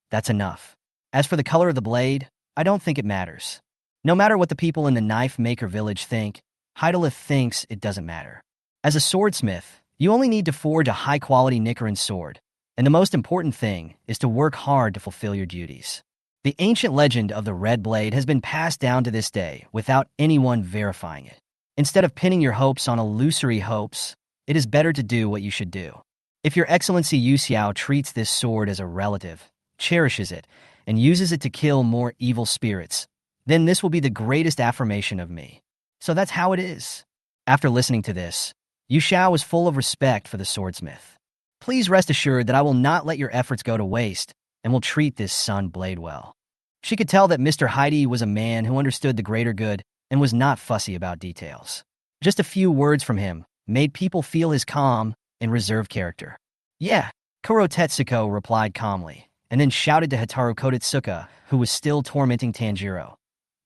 that's enough. As for the color of the blade, I don't think it matters. No matter what the people in the knife maker village think, Hydalyth thinks it doesn't matter. As a swordsmith, you only need to forge a high-quality Nichiren sword, And the most important thing is to work hard to fulfill your duties. The ancient legend of the red blade has been passed down to this day without anyone verifying it. Instead of pinning your hopes on illusory hopes, it is better to do what you should do. If Your Excellency Yu Xiao treats this sword as a relative, cherishes it, and uses it to kill more evil spirits, then this will be the greatest affirmation of me. So that's how it is. After listening to this, Yu Xiao was full of respect for the swordsmith. Please rest assured that I will not let your efforts go to waste and will treat this son blade well. She could tell that Mr. Heidi was a man who understood the greater good and was not fussy about details. Just a few words from him made people feel his calm and reserved character. Yeah, Kuro Tetsuko replied calmly, and then shouted to Hitaru Kodetsuka, who was still tormenting Tanjiro.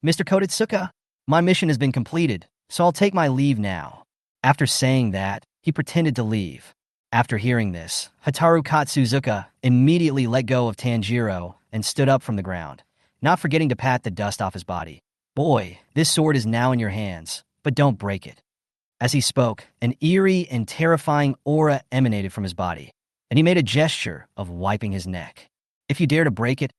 Mr. Kodetsuka, my mission has been completed, so I'll take my leave now. After saying that, he pretended to leave. After hearing this, Hitaru Katsuzuka immediately let go of Tanjiro and stood up from the ground, not forgetting to pat the dust off his body. Boy, this sword is now in your hands, but don't break it. As he spoke, an eerie and terrifying aura emanated from his body, and he made a gesture of wiping his neck. If you dare to break it,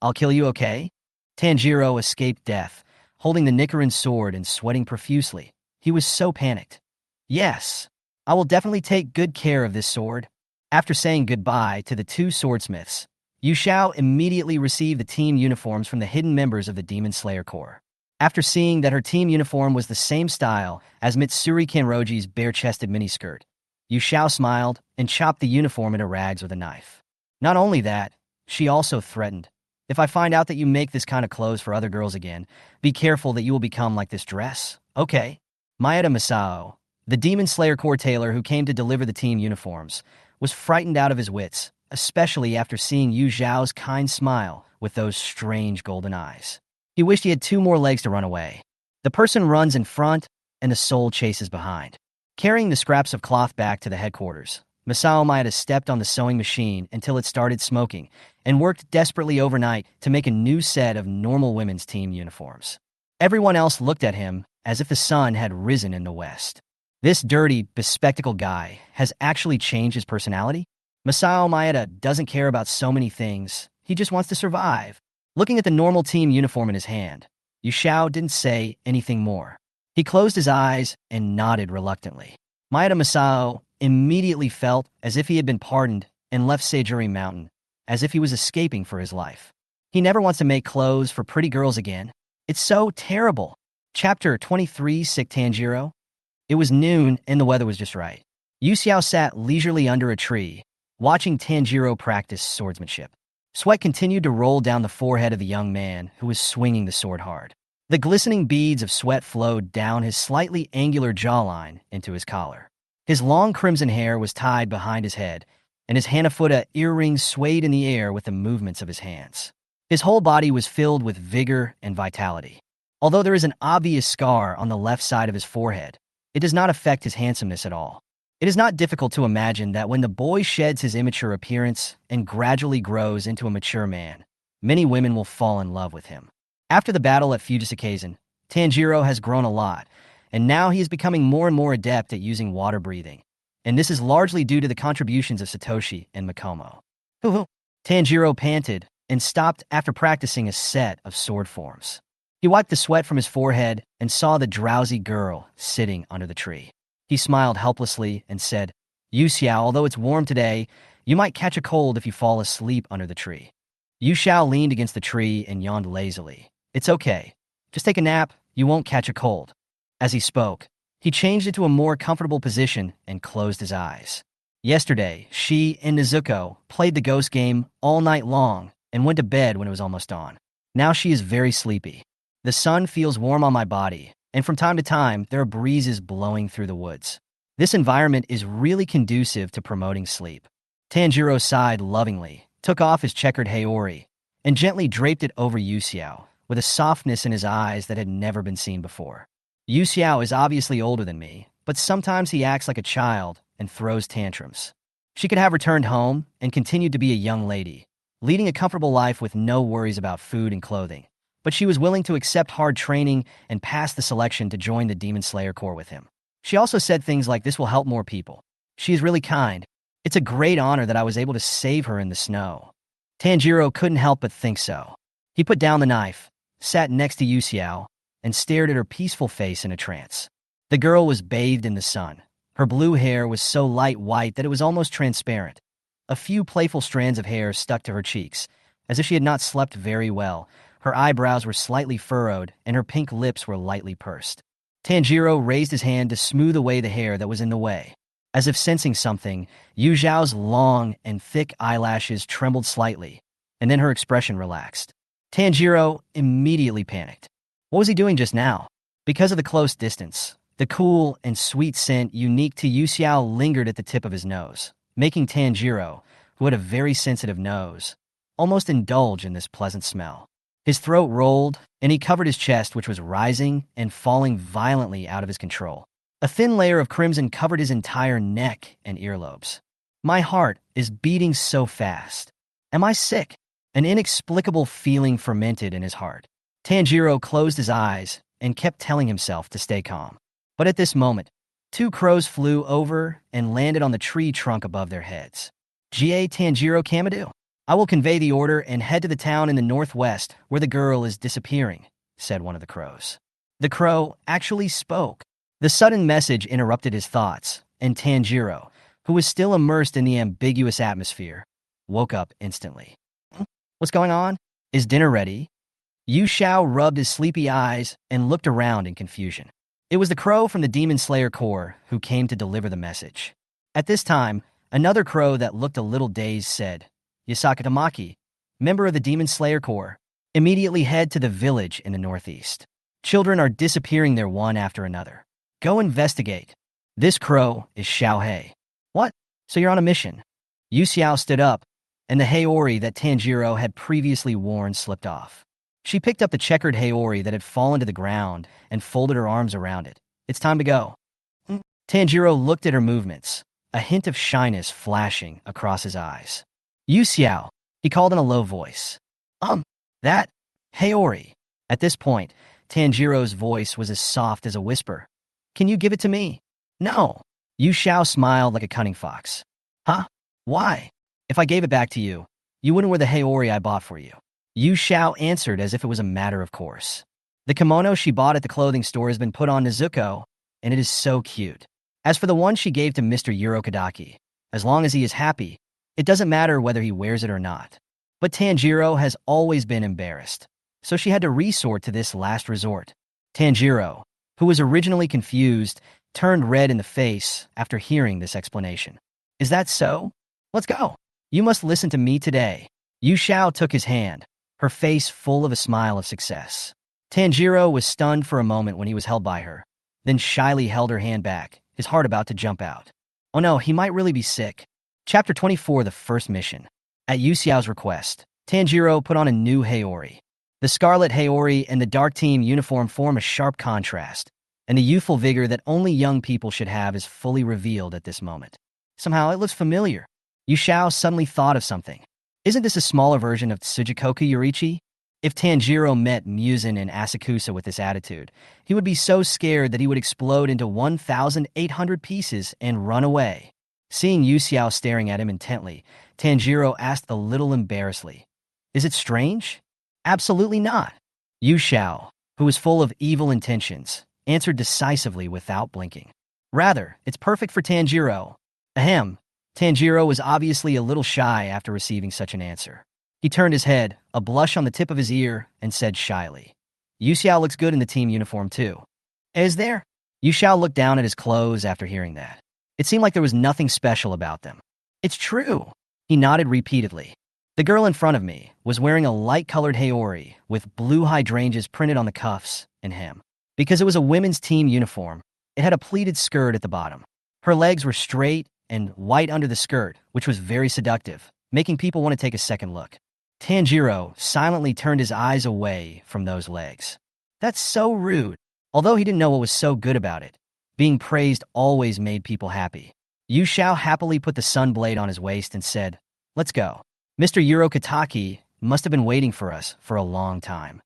I'll kill you, okay? Tanjiro escaped death, holding the Nichiren sword and sweating profusely. He was so panicked. Yes, I will definitely take good care of this sword. After saying goodbye to the two swordsmiths, Yu Xiao immediately received the team uniforms from the hidden members of the Demon Slayer Corps. After seeing that her team uniform was the same style as Mitsuri Kanroji's bare-chested miniskirt, Yu Xiao smiled and chopped the uniform into rags with a knife. Not only that, she also threatened, if I find out that you make this kind of clothes for other girls again, be careful that you will become like this dress, okay? Maeda Masao, the Demon Slayer Corps tailor who came to deliver the team uniforms, was frightened out of his wits, especially after seeing Yu Xiao's kind smile with those strange golden eyes. He wished he had two more legs to run away. The person runs in front, and the soul chases behind. Carrying the scraps of cloth back to the headquarters, Masao Maeda stepped on the sewing machine until it started smoking and worked desperately overnight to make a new set of normal women's team uniforms. Everyone else looked at him as if the sun had risen in the west. This dirty, bespectacled guy has actually changed his personality? Masao Maeda doesn't care about so many things. He just wants to survive. Looking at the normal team uniform in his hand, Yu Xiao didn't say anything more. He closed his eyes and nodded reluctantly. Maeda Masao immediately felt as if he had been pardoned and left Seijuri Mountain, as if he was escaping for his life. He never wants to make clothes for pretty girls again. It's so terrible. Chapter 23, Sick Tanjiro. It was noon and the weather was just right. Yu Xiao sat leisurely under a tree, watching Tanjiro practice swordsmanship. Sweat continued to roll down the forehead of the young man who was swinging the sword hard. The glistening beads of sweat flowed down his slightly angular jawline into his collar. His long crimson hair was tied behind his head, and his Hanafuda earrings swayed in the air with the movements of his hands. His whole body was filled with vigor and vitality. Although there is an obvious scar on the left side of his forehead, it does not affect his handsomeness at all. It is not difficult to imagine that when the boy sheds his immature appearance and gradually grows into a mature man, many women will fall in love with him. After the battle at Fujisakazen, Tanjiro has grown a lot, and now he is becoming more and more adept at using water breathing, and this is largely due to the contributions of Satoshi and Mikomo. Hoo-hoo! Tanjiro panted and stopped after practicing a set of sword forms. He wiped the sweat from his forehead and saw the drowsy girl sitting under the tree. He smiled helplessly and said, Yu Xiao, although it's warm today, you might catch a cold if you fall asleep under the tree. Yu Xiao leaned against the tree and yawned lazily. It's okay. Just take a nap. You won't catch a cold. As he spoke, he changed into a more comfortable position and closed his eyes. Yesterday, she and Nezuko played the ghost game all night long and went to bed when it was almost dawn. Now she is very sleepy. The sun feels warm on my body, and from time to time, there are breezes blowing through the woods. This environment is really conducive to promoting sleep. Tanjiro sighed lovingly, took off his checkered haori, and gently draped it over Yu Xiao, with a softness in his eyes that had never been seen before. Yu Xiao is obviously older than me, but sometimes he acts like a child and throws tantrums. She could have returned home and continued to be a young lady, leading a comfortable life with no worries about food and clothing. But she was willing to accept hard training and pass the selection to join the Demon Slayer Corps with him. She also said things like, this will help more people. She is really kind. It's a great honor that I was able to save her in the snow. Tanjiro couldn't help but think so. He put down the knife, sat next to Yuxiao, and stared at her peaceful face in a trance. The girl was bathed in the sun. Her blue hair was so light white that it was almost transparent. A few playful strands of hair stuck to her cheeks, as if she had not slept very well. Her eyebrows were slightly furrowed, and her pink lips were lightly pursed. Tanjiro raised his hand to smooth away the hair that was in the way. As if sensing something, Yu Zhao's long and thick eyelashes trembled slightly, and then her expression relaxed. Tanjiro immediately panicked. What was he doing just now? Because of the close distance, the cool and sweet scent unique to Yu Xiao lingered at the tip of his nose, making Tanjiro, who had a very sensitive nose, almost indulge in this pleasant smell. His throat rolled, and he covered his chest, which was rising and falling violently out of his control. A thin layer of crimson covered his entire neck and earlobes. My heart is beating so fast. Am I sick? An inexplicable feeling fermented in his heart. Tanjiro closed his eyes and kept telling himself to stay calm. But at this moment, two crows flew over and landed on the tree trunk above their heads. Ga Tanjiro Kamadu. I will convey the order and head to the town in the northwest where the girl is disappearing, said one of the crows. The crow actually spoke. The sudden message interrupted his thoughts, and Tanjiro, who was still immersed in the ambiguous atmosphere, woke up instantly. What's going on? Is dinner ready? Yu Xiao rubbed his sleepy eyes and looked around in confusion. It was the crow from the Demon Slayer Corps who came to deliver the message. At this time, another crow that looked a little dazed said, Yasaka Tamaki, member of the Demon Slayer Corps, immediately head to the village in the northeast. Children are disappearing there one after another. Go investigate. This crow is Xiaohei. What? So you're on a mission? Yu Xiao stood up, and the Haori that Tanjiro had previously worn slipped off. She picked up the checkered Haori that had fallen to the ground and folded her arms around it. It's time to go. Tanjiro looked at her movements, a hint of shyness flashing across his eyes. Yu Xiao, he called in a low voice. That? Haori. At this point, Tanjiro's voice was as soft as a whisper. Can you give it to me? No. Yu Xiao smiled like a cunning fox. Huh? Why? If I gave it back to you, you wouldn't wear the Haori I bought for you. Yu Xiao answered as if it was a matter of course. The kimono she bought at the clothing store has been put on Nezuko, and it is so cute. As for the one she gave to Mr. Urokodaki, as long as he is happy, it doesn't matter whether he wears it or not. But Tanjiro has always been embarrassed, so she had to resort to this last resort. Tanjiro, who was originally confused, turned red in the face after hearing this explanation. Is that so? Let's go. You must listen to me today. Yu Xiao took his hand, her face full of a smile of success. Tanjiro was stunned for a moment when he was held by her, then shyly held her hand back, his heart about to jump out. Oh no, he might really be sick. Chapter 24, The First Mission. At Yu Xiao's request, Tanjiro put on a new Haori. The scarlet Haori and the dark team uniform form a sharp contrast, and the youthful vigor that only young people should have is fully revealed at this moment. Somehow it looks familiar. Yu Xiao suddenly thought of something. Isn't this a smaller version of Tsujikoku Yorichi? If Tanjiro met Muzan and Asakusa with this attitude, he would be so scared that he would explode into 1,800 pieces and run away. Seeing Yu Xiao staring at him intently, Tanjiro asked a little embarrassedly, Is it strange? Absolutely not. Yu Xiao, who was full of evil intentions, answered decisively without blinking. Rather, it's perfect for Tanjiro. Ahem. Tanjiro was obviously a little shy after receiving such an answer. He turned his head, a blush on the tip of his ear, and said shyly, Yu Xiao looks good in the team uniform too. Is there? Yu Xiao looked down at his clothes after hearing that. It seemed like there was nothing special about them. It's true. He nodded repeatedly. The girl in front of me was wearing a light-colored Haori with blue hydrangeas printed on the cuffs and hem. Because it was a women's team uniform, it had a pleated skirt at the bottom. Her legs were straight and white under the skirt, which was very seductive, making people want to take a second look. Tanjiro silently turned his eyes away from those legs. That's so rude. Although he didn't know what was so good about it, being praised always made people happy. Yu Xiao happily put the sun blade on his waist and said, Let's go. Mr. Urokodaki must have been waiting for us for a long time.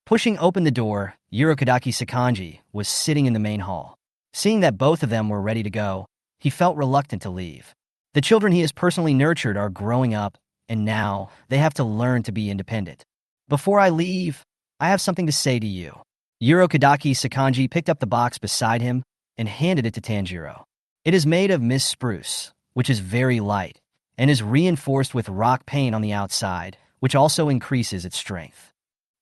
Pushing open the door, Urokodaki Sakanji was sitting in the main hall. Seeing that both of them were ready to go, he felt reluctant to leave. The children he has personally nurtured are growing up, and now they have to learn to be independent. Before I leave, I have something to say to you. Urokodaki Sakanji picked up the box beside him and handed it to Tanjiro. It is made of Miss Spruce, which is very light, and is reinforced with rock paint on the outside, which also increases its strength.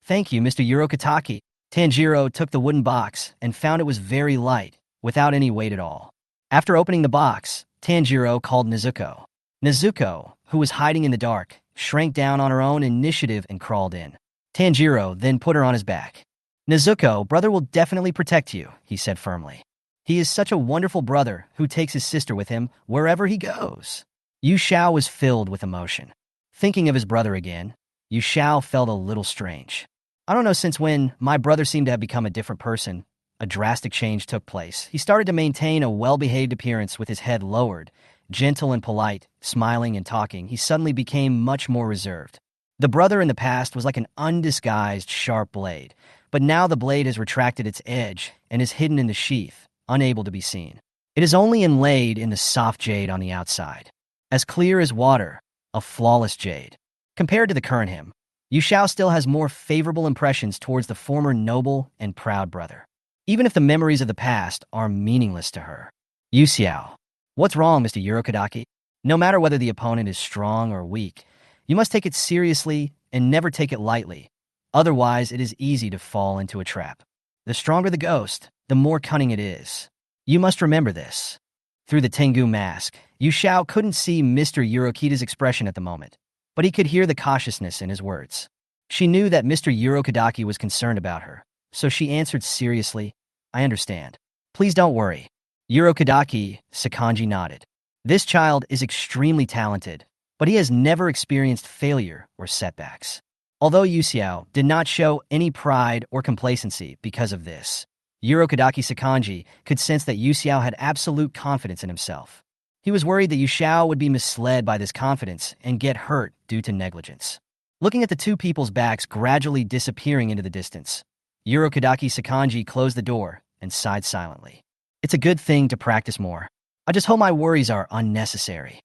Thank you, Mr. Urokodaki. Tanjiro took the wooden box and found it was very light, without any weight at all. After opening the box, Tanjiro called Nezuko. Nezuko, who was hiding in the dark, shrank down on her own initiative and crawled in. Tanjiro then put her on his back. Nezuko, brother will definitely protect you, he said firmly. He is such a wonderful brother who takes his sister with him wherever he goes. Yu Xiao was filled with emotion. Thinking of his brother again, Yu Xiao felt a little strange. I don't know since when my brother seemed to have become a different person. A drastic change took place. He started to maintain a well-behaved appearance with his head lowered, gentle and polite, smiling and talking. He suddenly became much more reserved. The brother in the past was like an undisguised sharp blade, but now the blade has retracted its edge and is hidden in the sheath, unable to be seen. It is only inlaid in the soft jade on the outside. As clear as water, a flawless jade. Compared to the current him, Yu Xiao still has more favorable impressions towards the former noble and proud brother. Even if the memories of the past are meaningless to her. Yu Xiao. What's wrong, Mr. Urokodaki? No matter whether the opponent is strong or weak, you must take it seriously and never take it lightly. Otherwise, it is easy to fall into a trap. The stronger the ghost, the more cunning it is. You must remember this. Through the Tengu mask, Yu Xiao couldn't see Mr. Urokida's expression at the moment, but he could hear the cautiousness in his words. She knew that Mr. Urokodaki was concerned about her, so she answered seriously, I understand. Please don't worry. Urokodaki, Sakanji nodded. This child is extremely talented, but he has never experienced failure or setbacks. Although Yu Xiao did not show any pride or complacency because of this, Urokodaki Sakanji could sense that Yu Xiao had absolute confidence in himself. He was worried that Yu Xiao would be misled by this confidence and get hurt due to negligence. Looking at the two people's backs gradually disappearing into the distance, Urokodaki Sakanji closed the door and sighed silently. It's a good thing to practice more. I just hope my worries are unnecessary.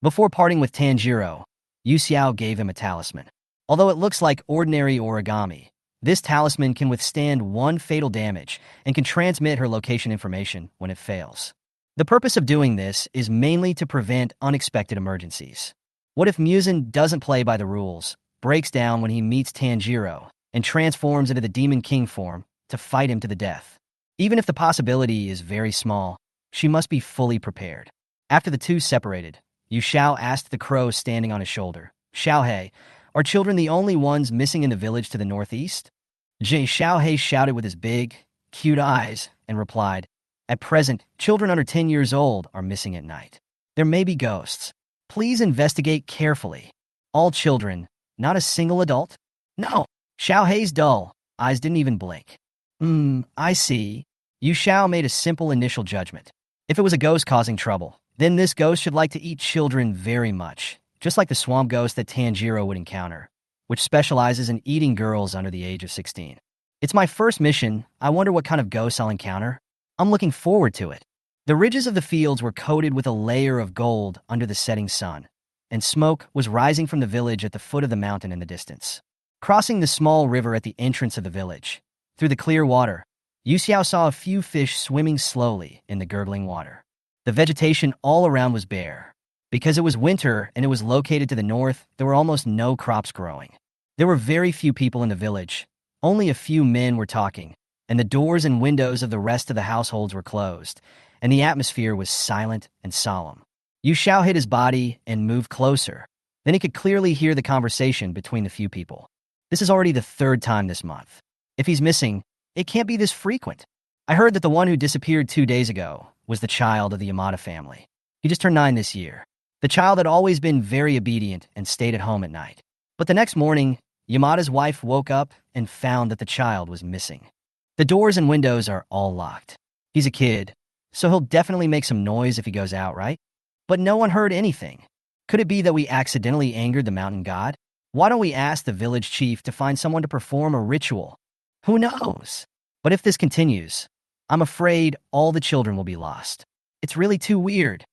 Before parting with Tanjiro, Yu Xiao gave him a talisman. Although it looks like ordinary origami, this talisman can withstand one fatal damage and can transmit her location information when it fails. The purpose of doing this is mainly to prevent unexpected emergencies. What if Muzan doesn't play by the rules, breaks down when he meets Tanjiro, and transforms into the Demon King form to fight him to the death? Even if the possibility is very small, she must be fully prepared. After the two separated, Yu Xiao asked the crow standing on his shoulder, Xiaohei, are children the only ones missing in the village to the northeast? Xiaohei shouted with his big, cute eyes and replied, at present, children under 10 years old are missing at night. There may be ghosts. Please investigate carefully. All children, not a single adult? No. Xiaohei's dull eyes didn't even blink. I see. Yu Xiao made a simple initial judgment. If it was a ghost causing trouble, then this ghost should like to eat children very much, just like the swamp ghost that Tanjiro would encounter, which specializes in eating girls under the age of 16. It's my first mission. I wonder what kind of ghosts I'll encounter. I'm looking forward to it. The ridges of the fields were coated with a layer of gold under the setting sun, and smoke was rising from the village at the foot of the mountain in the distance. Crossing the small river at the entrance of the village, through the clear water, Yu Xiao saw a few fish swimming slowly in the gurgling water. The vegetation all around was bare. Because it was winter and it was located to the north, there were almost no crops growing. There were very few people in the village. Only a few men were talking, and the doors and windows of the rest of the households were closed, and the atmosphere was silent and solemn. Yu Xiao hid his body and moved closer. Then he could clearly hear the conversation between the few people. This is already the third time this month. If he's missing, it can't be this frequent. I heard that the one who disappeared 2 days ago was the child of the Yamada family. He just turned 9 this year. The child had always been very obedient and stayed at home at night. But the next morning, Yamada's wife woke up and found that the child was missing. The doors and windows are all locked. He's a kid, so he'll definitely make some noise if he goes out, right? But no one heard anything. Could it be that we accidentally angered the mountain god? Why don't we ask the village chief to find someone to perform a ritual? Who knows? But if this continues, I'm afraid all the children will be lost. It's really too weird.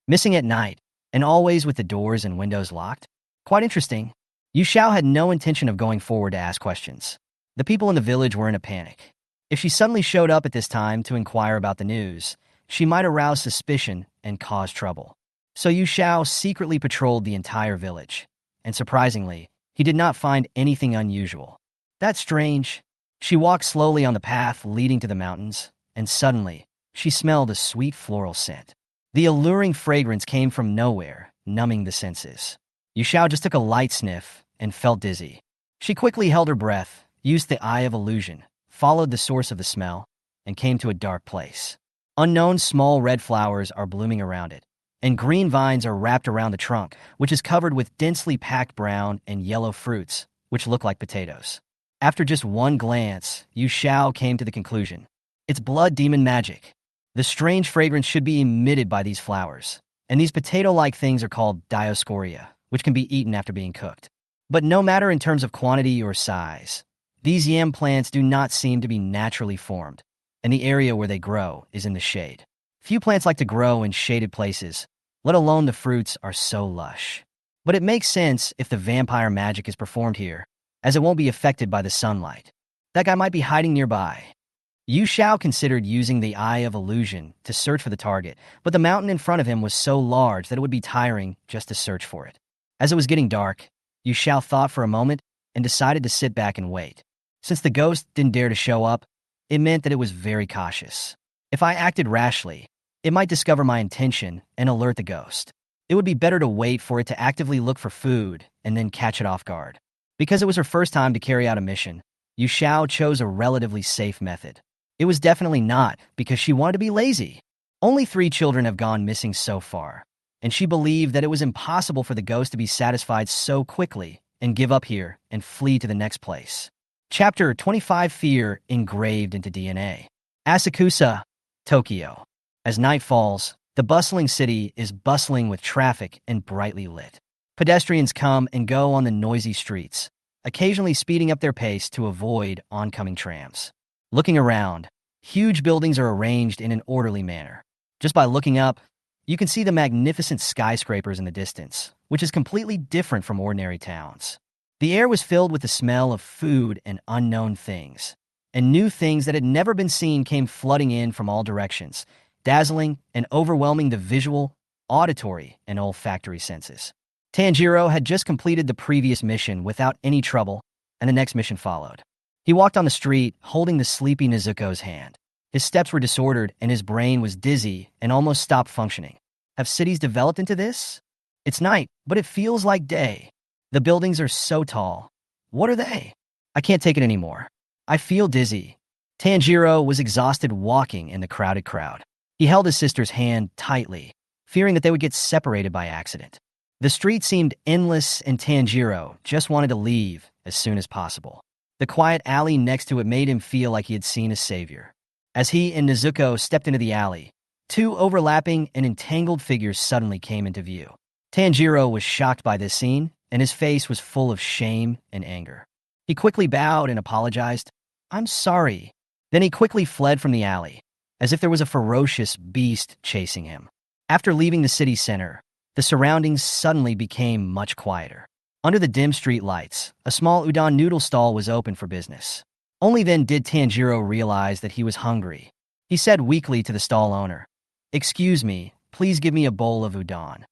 Missing at night, and always with the doors and windows locked? Quite interesting. Yu Xiao had no intention of going forward to ask questions. The people in the village were in a panic. If she suddenly showed up at this time to inquire about the news, she might arouse suspicion and cause trouble. So Yu Xiao secretly patrolled the entire village, and surprisingly, he did not find anything unusual. That's strange. She walked slowly on the path leading to the mountains, and suddenly, she smelled a sweet floral scent. The alluring fragrance came from nowhere, numbing the senses. Yu Xiao just took a light sniff and felt dizzy. She quickly held her breath, used the eye of illusion, followed the source of the smell, and came to a dark place. Unknown small red flowers are blooming around it, and green vines are wrapped around the trunk, which is covered with densely packed brown and yellow fruits, which look like potatoes. After just one glance, Yu Xiao came to the conclusion. It's blood demon magic. The strange fragrance should be emitted by these flowers, and these potato-like things are called dioscoria, which can be eaten after being cooked. But no matter in terms of quantity or size, these yam plants do not seem to be naturally formed, and the area where they grow is in the shade. Few plants like to grow in shaded places, let alone the fruits are so lush. But it makes sense if the vampire magic is performed here, as it won't be affected by the sunlight. That guy might be hiding nearby. Yu Xiao considered using the eye of illusion to search for the target, but the mountain in front of him was so large that it would be tiring just to search for it. As it was getting dark, Yu Xiao thought for a moment and decided to sit back and wait. Since the ghost didn't dare to show up, it meant that it was very cautious. If I acted rashly, it might discover my intention and alert the ghost. It would be better to wait for it to actively look for food and then catch it off guard. Because it was her first time to carry out a mission, Yu Xiao chose a relatively safe method. It was definitely not because she wanted to be lazy. Only 3 children have gone missing so far, and she believed that it was impossible for the ghost to be satisfied so quickly and give up here and flee to the next place. Chapter 25 Fear Engraved into DNA. Asakusa, Tokyo. As night falls, the bustling city is bustling with traffic and brightly lit. Pedestrians come and go on the noisy streets, occasionally speeding up their pace to avoid oncoming trams. Looking around, huge buildings are arranged in an orderly manner. Just by looking up, you can see the magnificent skyscrapers in the distance, which is completely different from ordinary towns. The air was filled with the smell of food and unknown things, and new things that had never been seen came flooding in from all directions, dazzling and overwhelming the visual, auditory, and olfactory senses. Tanjiro had just completed the previous mission without any trouble, and the next mission followed. He walked on the street, holding the sleepy Nezuko's hand. His steps were disordered, and his brain was dizzy and almost stopped functioning. Have cities developed into this? It's night, but it feels like day. The buildings are so tall. What are they? I can't take it anymore. I feel dizzy. Tanjiro was exhausted walking in the crowded crowd. He held his sister's hand tightly, fearing that they would get separated by accident. The street seemed endless, and Tanjiro just wanted to leave as soon as possible. The quiet alley next to it made him feel like he had seen a savior. As he and Nezuko stepped into the alley, 2 overlapping and entangled figures suddenly came into view. Tanjiro was shocked by this scene, and his face was full of shame and anger. He quickly bowed and apologized. "I'm sorry." Then he quickly fled from the alley, as if there was a ferocious beast chasing him. After leaving the city center, the surroundings suddenly became much quieter. Under the dim street lights, a small udon noodle stall was open for business. Only then did Tanjiro realize that he was hungry. He said weakly to the stall owner, "Excuse me, please give me a bowl of udon."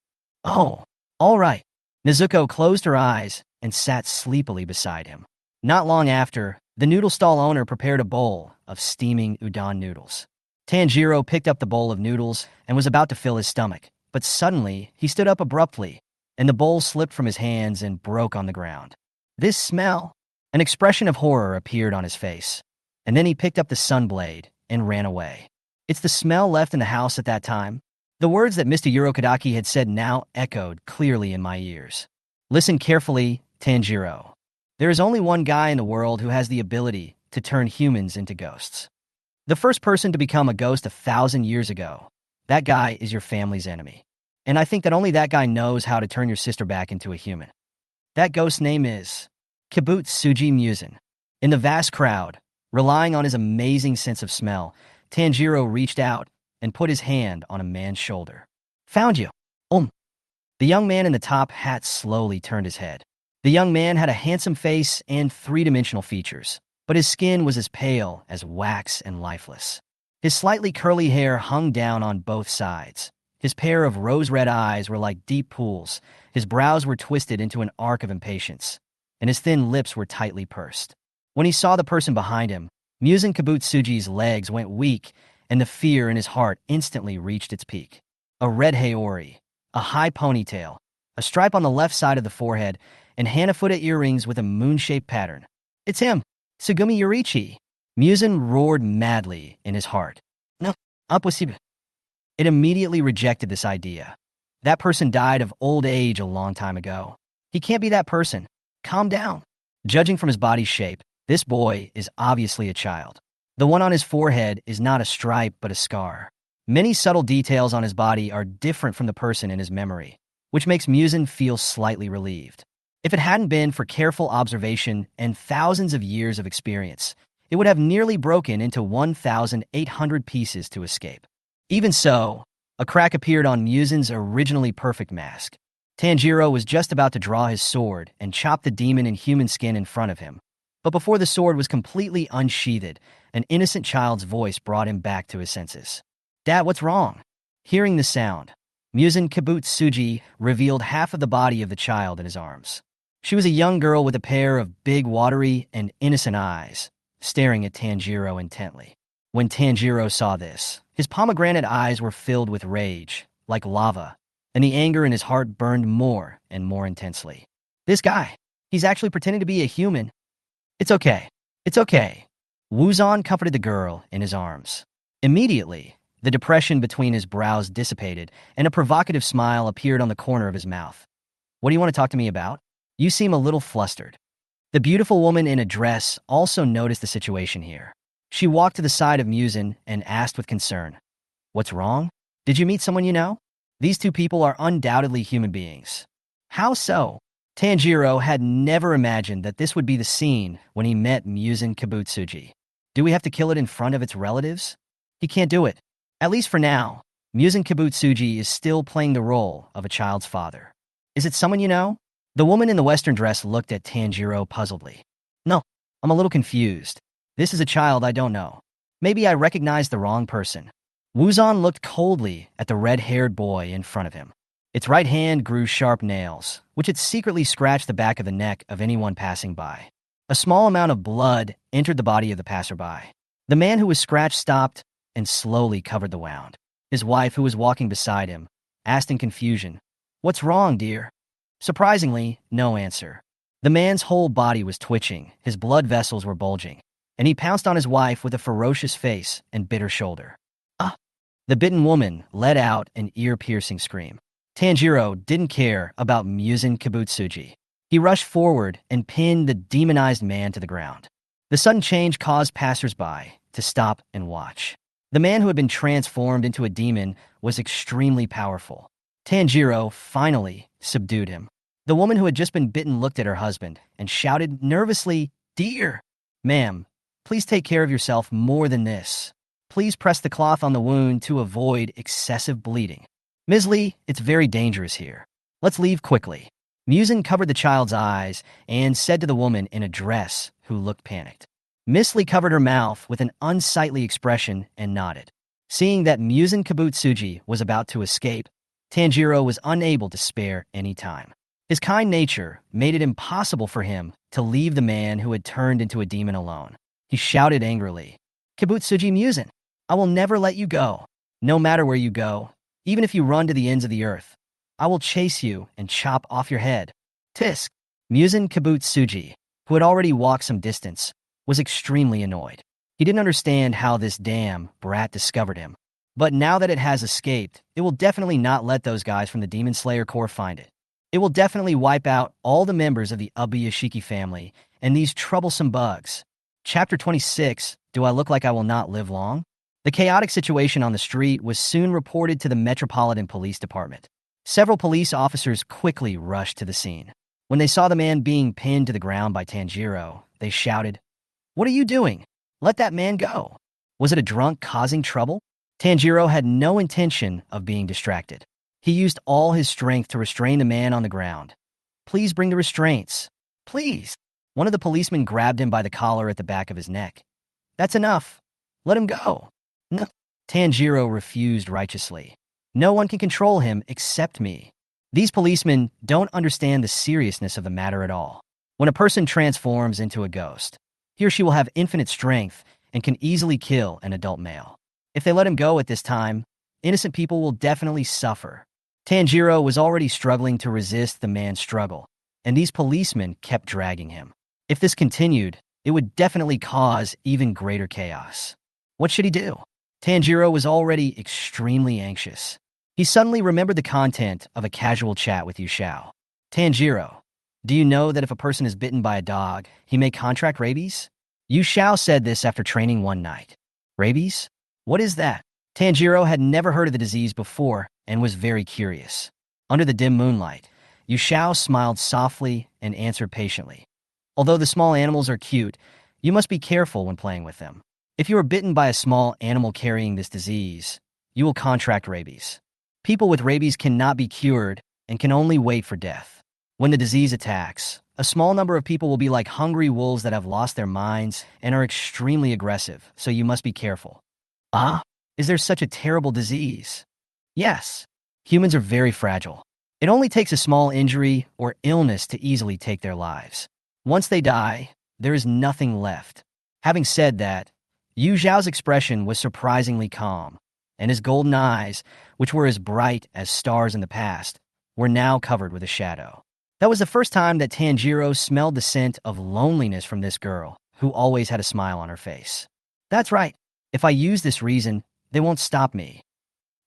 "Oh, all right." Nezuko closed her eyes and sat sleepily beside him. Not long after, the noodle stall owner prepared a bowl of steaming udon noodles. Tanjiro picked up the bowl of noodles and was about to fill his stomach, but suddenly he stood up abruptly, and the bowl slipped from his hands and broke on the ground. "This smell!" An expression of horror appeared on his face, and then he picked up the sunblade and ran away. "It's the smell left in the house at that time." The words that Mr. Urokodaki had said now echoed clearly in my ears. "Listen carefully, Tanjiro. There is only one guy in the world who has the ability to turn humans into ghosts. The first person to become a ghost 1,000 years ago. That guy is your family's enemy. And I think that only that guy knows how to turn your sister back into a human. That ghost's name is Kibutsuji Musen." In the vast crowd, relying on his amazing sense of smell, Tanjiro reached out and put his hand on a man's shoulder. "Found you." The young man in the top hat slowly turned his head. The young man had a handsome face and three-dimensional features, but his skin was as pale as wax and lifeless. His slightly curly hair hung down on both sides. His pair of rose-red eyes were like deep pools. His brows were twisted into an arc of impatience, and his thin lips were tightly pursed. When he saw the person behind him, Muzan Kibutsuji's legs went weak, and the fear in his heart instantly reached its peak. A red haori, a high ponytail, a stripe on the left side of the forehead, and Hanafuda earrings with a moon-shaped pattern. It's him, Sugumi Yorichi. Muzan roared madly in his heart. No, impossible. It immediately rejected this idea. That person died of old age a long time ago. He can't be that person. Calm down. Judging from his body's shape, this boy is obviously a child. The one on his forehead is not a stripe but a scar. Many subtle details on his body are different from the person in his memory, which makes Muzan feel slightly relieved. If it hadn't been for careful observation and thousands of years of experience, it would have nearly broken into 1,800 pieces to escape. Even so, a crack appeared on Muzan's originally perfect mask. Tanjiro was just about to draw his sword and chop the demon in human skin in front of him. But before the sword was completely unsheathed, an innocent child's voice brought him back to his senses. "Dad, what's wrong?" Hearing the sound, Muzan Kibutsuji revealed half of the body of the child in his arms. She was a young girl with a pair of big, watery, and innocent eyes, staring at Tanjiro intently. When Tanjiro saw this, his pomegranate eyes were filled with rage, like lava, and the anger in his heart burned more and more intensely. This guy, he's actually pretending to be a human. It's okay. It's okay. Wuzan comforted the girl in his arms. Immediately, the depression between his brows dissipated, and a provocative smile appeared on the corner of his mouth. "What do you want to talk to me about? You seem a little flustered." The beautiful woman in a dress also noticed the situation here. She walked to the side of Muzan and asked with concern, "What's wrong? Did you meet someone you know? These two people are undoubtedly human beings." "How so?" Tanjiro had never imagined that this would be the scene when he met Muzan Kibutsuji. Do we have to kill it in front of its relatives? He can't do it. At least for now, Muzan Kibutsuji is still playing the role of a child's father. "Is it someone you know?" The woman in the western dress looked at Tanjiro puzzledly. "No, I'm a little confused. This is a child I don't know. Maybe I recognized the wrong person." Wuzan looked coldly at the red-haired boy in front of him. Its right hand grew sharp nails, which it secretly scratched the back of the neck of anyone passing by. A small amount of blood entered the body of the passerby. The man who was scratched stopped and slowly covered the wound. His wife, who was walking beside him, asked in confusion, "What's wrong, dear?" Surprisingly, no answer. The man's whole body was twitching, his blood vessels were bulging, and he pounced on his wife with a ferocious face and bit her shoulder. "Ah!" The bitten woman let out an ear-piercing scream. Tanjiro didn't care about Muzan Kibutsuji. He rushed forward and pinned the demonized man to the ground. The sudden change caused passers-by to stop and watch. The man who had been transformed into a demon was extremely powerful. Tanjiro finally subdued him. The woman who had just been bitten looked at her husband and shouted nervously, "Dear, ma'am, please take care of yourself more than this. Please press the cloth on the wound to avoid excessive bleeding. Ms. Lee, it's very dangerous here. Let's leave quickly." Muzan covered the child's eyes and said to the woman in a dress who looked panicked. Miss Lee covered her mouth with an unsightly expression and nodded. Seeing that Muzan Kibutsuji was about to escape, Tanjiro was unable to spare any time. His kind nature made it impossible for him to leave the man who had turned into a demon alone. He shouted angrily, "Kibutsuji Muzan, I will never let you go. No matter where you go, even if you run to the ends of the earth, I will chase you and chop off your head." Tisk! Muzan Kibutsuji, who had already walked some distance, was extremely annoyed. He didn't understand how this damn brat discovered him. But now that it has escaped, it will definitely not let those guys from the Demon Slayer Corps find it. It will definitely wipe out all the members of the Ubuyashiki family and these troublesome bugs. Chapter 26, Do I Look Like I Will Not Live Long? The chaotic situation on the street was soon reported to the Metropolitan Police Department. Several police officers quickly rushed to the scene. When they saw the man being pinned to the ground by Tanjiro, they shouted, "What are you doing? Let that man go." Was it a drunk causing trouble? Tanjiro had no intention of being distracted. He used all his strength to restrain the man on the ground. Please bring the restraints. Please. One of the policemen grabbed him by the collar at the back of his neck. That's enough. Let him go. No. Tanjiro refused righteously. No one can control him except me. These policemen don't understand the seriousness of the matter at all. When a person transforms into a ghost, he or she will have infinite strength and can easily kill an adult male. If they let him go at this time, innocent people will definitely suffer. Tanjiro was already struggling to resist the man's struggle, and these policemen kept dragging him. If this continued, it would definitely cause even greater chaos. What should he do? Tanjiro was already extremely anxious. He suddenly remembered the content of a casual chat with Yu Xiao. Tanjiro, do you know that if a person is bitten by a dog, he may contract rabies? Yu Xiao said this after training one night. Rabies? What is that? Tanjiro had never heard of the disease before and was very curious. Under the dim moonlight, Yu Xiao smiled softly and answered patiently. Although the small animals are cute, you must be careful when playing with them. If you are bitten by a small animal carrying this disease, you will contract rabies. People with rabies cannot be cured and can only wait for death. When the disease attacks, a small number of people will be like hungry wolves that have lost their minds and are extremely aggressive, so you must be careful. Ah, is there such a terrible disease? Yes, humans are very fragile. It only takes a small injury or illness to easily take their lives. Once they die, there is nothing left. Having said that, Yu Zhao's expression was surprisingly calm, and his golden eyes, which were as bright as stars in the past, were now covered with a shadow. That was the first time that Tanjiro smelled the scent of loneliness from this girl, who always had a smile on her face. That's right. If I use this reason, they won't stop me.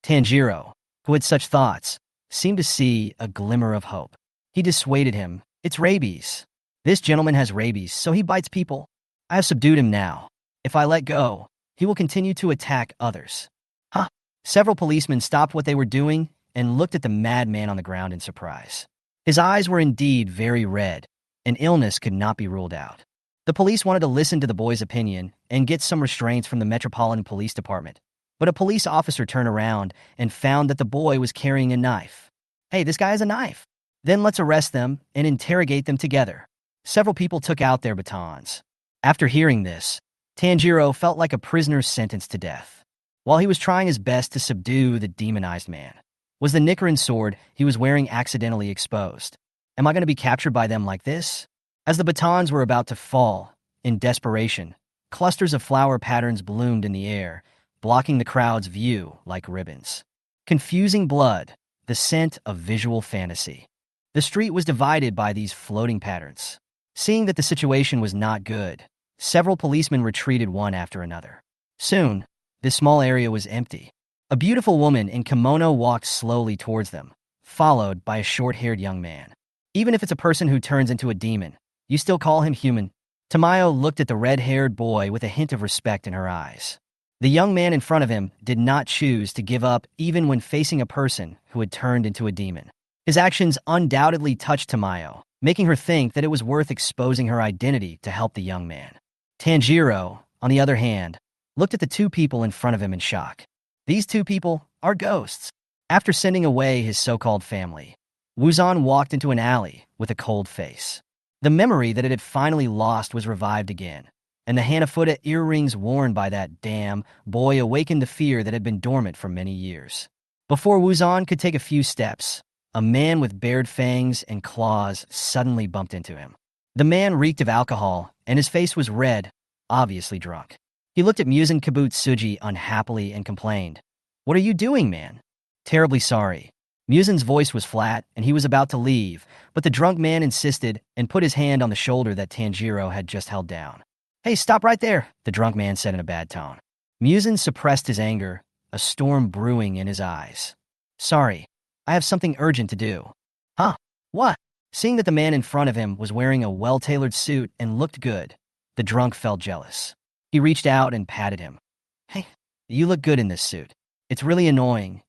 Tanjiro, who had such thoughts, seemed to see a glimmer of hope. He dissuaded him. It's rabies. This gentleman has rabies, so he bites people. I have subdued him now. If I let go, he will continue to attack others. Huh? Several policemen stopped what they were doing and looked at the madman on the ground in surprise. His eyes were indeed very red. An illness could not be ruled out. The police wanted to listen to the boy's opinion and get some restraints from the Metropolitan Police Department. But a police officer turned around and found that the boy was carrying a knife. Hey, this guy has a knife. Then let's arrest them and interrogate them together. Several people took out their batons. After hearing this, Tanjiro felt like a prisoner sentenced to death. While he was trying his best to subdue the demonized man, was the Nichiren sword he was wearing accidentally exposed? Am I going to be captured by them like this? As the batons were about to fall, in desperation, clusters of flower patterns bloomed in the air, blocking the crowd's view like ribbons. Confusing blood, the scent of visual fantasy. The street was divided by these floating patterns. Seeing that the situation was not good, several policemen retreated one after another. Soon, this small area was empty. A beautiful woman in kimono walked slowly towards them, followed by a short-haired young man. Even if it's a person who turns into a demon, you still call him human. Tamayo looked at the red-haired boy with a hint of respect in her eyes. The young man in front of him did not choose to give up even when facing a person who had turned into a demon. His actions undoubtedly touched Tamayo, making her think that it was worth exposing her identity to help the young man. Tanjiro, on the other hand, looked at the two people in front of him in shock. These two people are ghosts. After sending away his so-called family, Wuzan walked into an alley with a cold face. The memory that it had finally lost was revived again, and the Hanafuda earrings worn by that damn boy awakened the fear that had been dormant for many years. Before Wuzan could take a few steps, a man with bared fangs and claws suddenly bumped into him. The man reeked of alcohol, and his face was red, obviously drunk. He looked at Muzan Kabutsuji unhappily and complained, "What are you doing, man?" "Terribly sorry." Muzan's voice was flat, and he was about to leave, but the drunk man insisted and put his hand on the shoulder that Tanjiro had just held down. "Hey, stop right there," the drunk man said in a bad tone. Muzan suppressed his anger, a storm brewing in his eyes. "Sorry, I have something urgent to do." "Huh? What?" Seeing that the man in front of him was wearing a well-tailored suit and looked good, the drunk felt jealous. He reached out and patted him. "Hey, you look good in this suit. It's really annoying."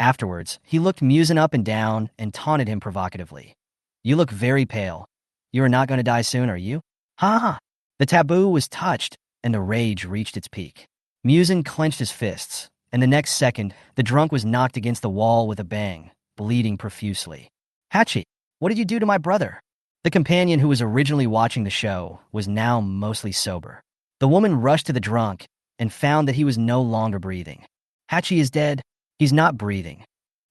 Afterwards, he looked Muzan up and down and taunted him provocatively. "You look very pale. You are not going to die soon, are you?" "Ha ha!" The taboo was touched, and the rage reached its peak. Muzan clenched his fists, and the next second, the drunk was knocked against the wall with a bang, bleeding profusely. Hachi, what did you do to my brother? The companion who was originally watching the show was now mostly sober. The woman rushed to the drunk and found that he was no longer breathing. Hachi is dead. He's not breathing.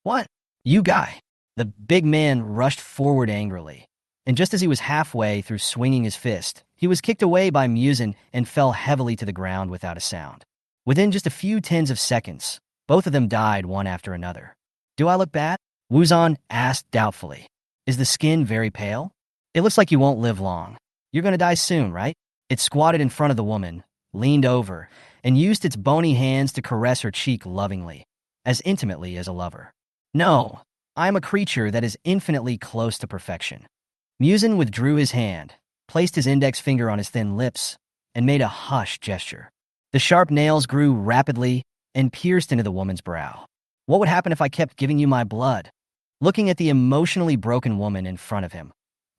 What? You guy. The big man rushed forward angrily, and just as he was halfway through swinging his fist, he was kicked away by Muzan and fell heavily to the ground without a sound. Within just a few tens of seconds, both of them died one after another. Do I look bad? Wuzan asked doubtfully. Is the skin very pale? It looks like you won't live long. You're gonna die soon, right? It squatted in front of the woman, leaned over, and used its bony hands to caress her cheek lovingly, as intimately as a lover. No, I am a creature that is infinitely close to perfection. Muzan withdrew his hand, placed his index finger on his thin lips, and made a hush gesture. The sharp nails grew rapidly and pierced into the woman's brow. What would happen if I kept giving you my blood? Looking at the emotionally broken woman in front of him,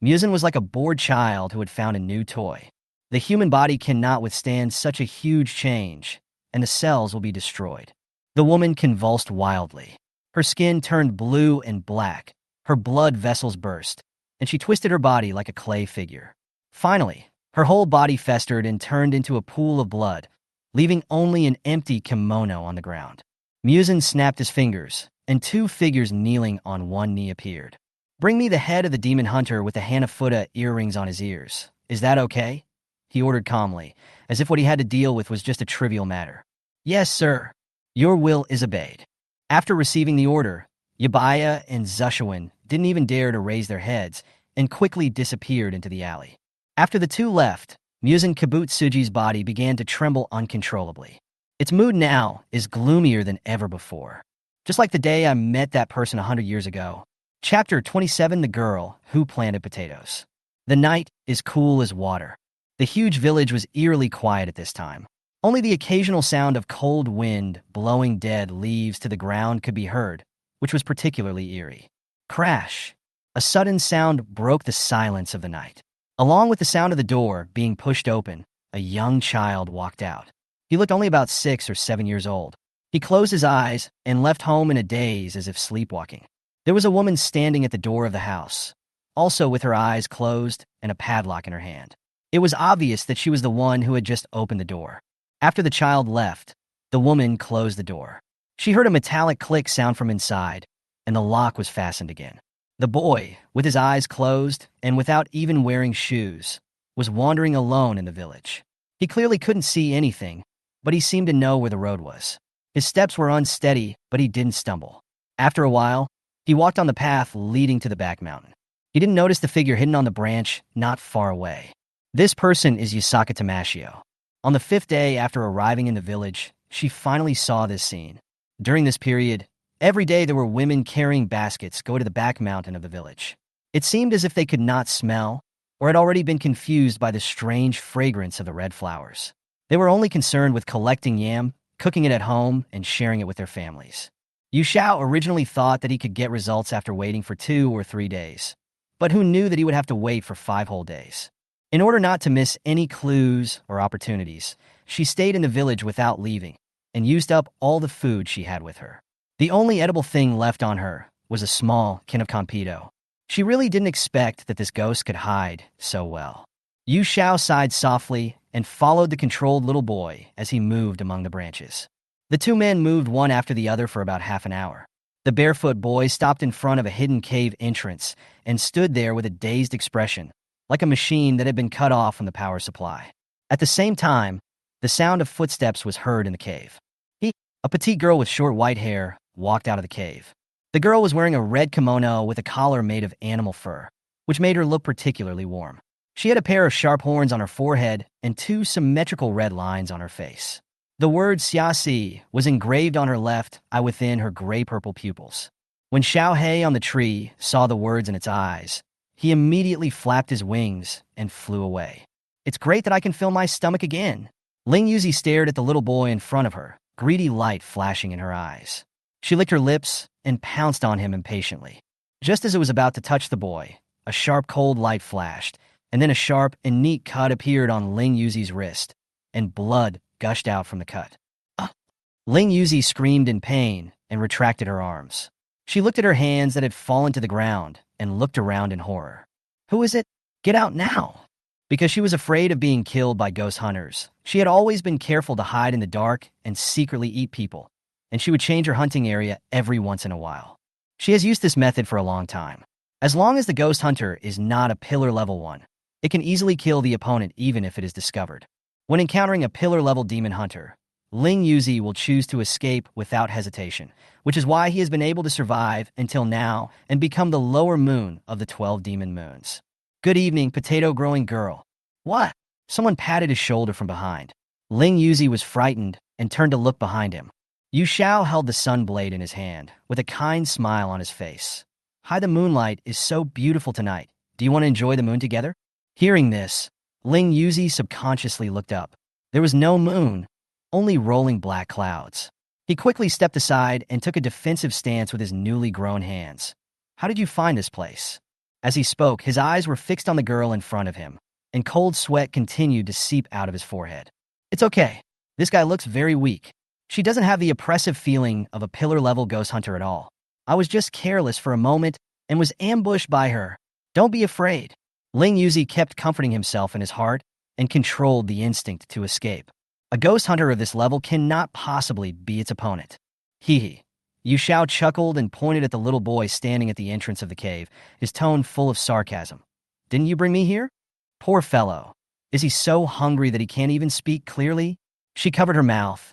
Muzan was like a bored child who had found a new toy. The human body cannot withstand such a huge change, and the cells will be destroyed. The woman convulsed wildly. Her skin turned blue and black, her blood vessels burst, and she twisted her body like a clay figure. Finally, her whole body festered and turned into a pool of blood, leaving only an empty kimono on the ground. Muzan snapped his fingers, and two figures kneeling on one knee appeared. Bring me the head of the demon hunter with the Hanafuda earrings on his ears. Is that okay? He ordered calmly, as if what he had to deal with was just a trivial matter. Yes, sir. Your will is obeyed. After receiving the order, Yabaya and Zushawin didn't even dare to raise their heads and quickly disappeared into the alley. After the two left, Muzan Kabutsuji's body began to tremble uncontrollably. Its mood now is gloomier than ever before. Just like the day I met that person 100 years ago. Chapter 27: The Girl Who Planted Potatoes. The night is cool as water. The huge village was eerily quiet at this time. Only the occasional sound of cold wind blowing dead leaves to the ground could be heard, which was particularly eerie. Crash! A sudden sound broke the silence of the night. Along with the sound of the door being pushed open, a young child walked out. He looked only about 6 or 7 years old. He closed his eyes and left home in a daze as if sleepwalking. There was a woman standing at the door of the house, also with her eyes closed and a padlock in her hand. It was obvious that she was the one who had just opened the door. After the child left, the woman closed the door. She heard a metallic click sound from inside, and the lock was fastened again. The boy, with his eyes closed and without even wearing shoes, was wandering alone in the village. He clearly couldn't see anything, but he seemed to know where the road was. His steps were unsteady, but he didn't stumble. After a while, he walked on the path leading to the back mountain. He didn't notice the figure hidden on the branch not far away. This person is Yusaka Tamashio. On the 5th day after arriving in the village, she finally saw this scene. During this period, every day there were women carrying baskets go to the back mountain of the village. It seemed as if they could not smell, or had already been confused by the strange fragrance of the red flowers. They were only concerned with collecting yam, cooking it at home, and sharing it with their families. Yu Xiao originally thought that he could get results after waiting for 2 or 3 days, but who knew that he would have to wait for 5 whole days? In order not to miss any clues or opportunities, she stayed in the village without leaving and used up all the food she had with her. The only edible thing left on her was a small can of Campito. She really didn't expect that this ghost could hide so well. Yu Xiao sighed softly and followed the controlled little boy as he moved among the branches. The two men moved one after the other for about half an hour. The barefoot boy stopped in front of a hidden cave entrance and stood there with a dazed expression, like a machine that had been cut off from the power supply. At the same time, the sound of footsteps was heard in the cave. A petite girl with short white hair, walked out of the cave. The girl was wearing a red kimono with a collar made of animal fur, which made her look particularly warm. She had a pair of sharp horns on her forehead and 2 symmetrical red lines on her face. The word Xiaxi was engraved on her left eye within her gray-purple pupils. When Xiao Hei on the tree saw the words in its eyes, he immediately flapped his wings and flew away. It's great that I can fill my stomach again. Ling Yuzi stared at the little boy in front of her, greedy light flashing in her eyes. She licked her lips and pounced on him impatiently. Just as it was about to touch the boy, a sharp cold light flashed, and then a sharp and neat cut appeared on Ling Yuzi's wrist, and blood gushed out from the cut. Ling Yuzi screamed in pain and retracted her arms. She looked at her hands that had fallen to the ground and looked around in horror. Who is it? Get out now! Because she was afraid of being killed by ghost hunters, she had always been careful to hide in the dark and secretly eat people, and she would change her hunting area every once in a while. She has used this method for a long time. As long as the ghost hunter is not a pillar level 1, it can easily kill the opponent even if it is discovered. When encountering a pillar level demon hunter, Ling Yuzi will choose to escape without hesitation, which is why he has been able to survive until now and become the lower moon of the 12 demon moons. Good evening, potato-growing girl. What? Someone patted his shoulder from behind. Ling Yuzi was frightened and turned to look behind him. Yu Xiao held the sun blade in his hand, with a kind smile on his face. Hi, the moonlight is so beautiful tonight. Do you want to enjoy the moon together? Hearing this, Ling Yuzi subconsciously looked up. There was no moon, only rolling black clouds. He quickly stepped aside and took a defensive stance with his newly grown hands. How did you find this place? As he spoke, his eyes were fixed on the girl in front of him, and cold sweat continued to seep out of his forehead. It's okay. This guy looks very weak. She doesn't have the oppressive feeling of a pillar-level ghost hunter at all. I was just careless for a moment and was ambushed by her. Don't be afraid. Ling Yuzi kept comforting himself in his heart and controlled the instinct to escape. A ghost hunter of this level cannot possibly be its opponent. Hee hee. Yu Xiao chuckled and pointed at the little boy standing at the entrance of the cave, his tone full of sarcasm. Didn't you bring me here? Poor fellow. Is he so hungry that he can't even speak clearly? She covered her mouth,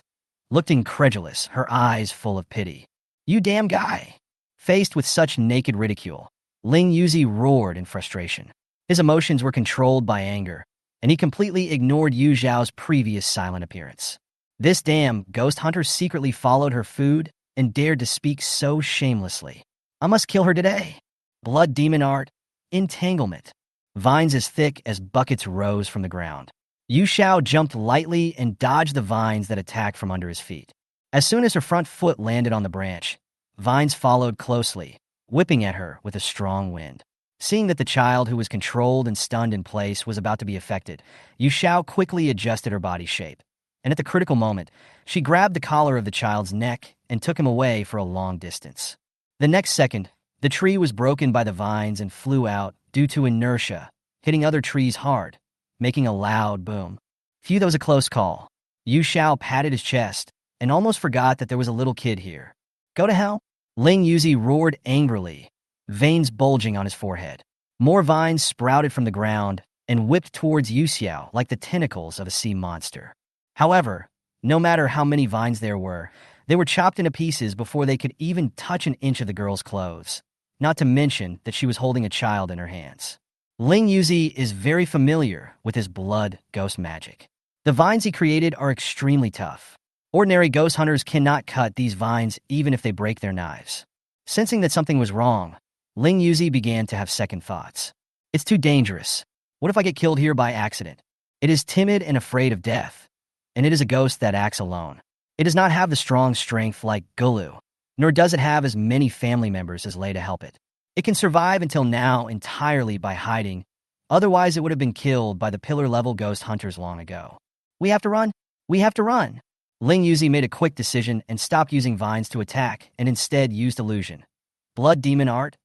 looked incredulous, her eyes full of pity. You damn guy. Faced with such naked ridicule, Ling Yuzi roared in frustration. His emotions were controlled by anger, and he completely ignored Yu Zhao's previous silent appearance. This damn ghost hunter secretly followed her food and dared to speak so shamelessly. I must kill her today. Blood demon art, entanglement. Vines as thick as buckets rose from the ground. Yu Xiao jumped lightly and dodged the vines that attacked from under his feet. As soon as her front foot landed on the branch, vines followed closely, whipping at her with a strong wind. Seeing that the child who was controlled and stunned in place was about to be affected, Yu Xiao quickly adjusted her body shape. And at the critical moment, she grabbed the collar of the child's neck and took him away for a long distance. The next second, the tree was broken by the vines and flew out due to inertia, hitting other trees hard, making a loud boom. Phew, that was a close call. Yu Xiao patted his chest and almost forgot that there was a little kid here. Go to hell? Ling Yuzi roared angrily, veins bulging on his forehead. More vines sprouted from the ground and whipped towards Yu Xiao like the tentacles of a sea monster. However, no matter how many vines there were, they were chopped into pieces before they could even touch an inch of the girl's clothes, not to mention that she was holding a child in her hands. Ling Yuzi is very familiar with his blood ghost magic. The vines he created are extremely tough. Ordinary ghost hunters cannot cut these vines even if they break their knives. Sensing that something was wrong, Ling Yuzi began to have second thoughts. It's too dangerous. What if I get killed here by accident? It is timid and afraid of death, and it is a ghost that acts alone. It does not have the strong strength like Gulu, nor does it have as many family members as Lei to help it. It can survive until now entirely by hiding, otherwise it would have been killed by the pillar-level ghost hunters long ago. We have to run. We have to run. Ling Yuzi made a quick decision and stopped using vines to attack and instead used illusion. Blood demon art,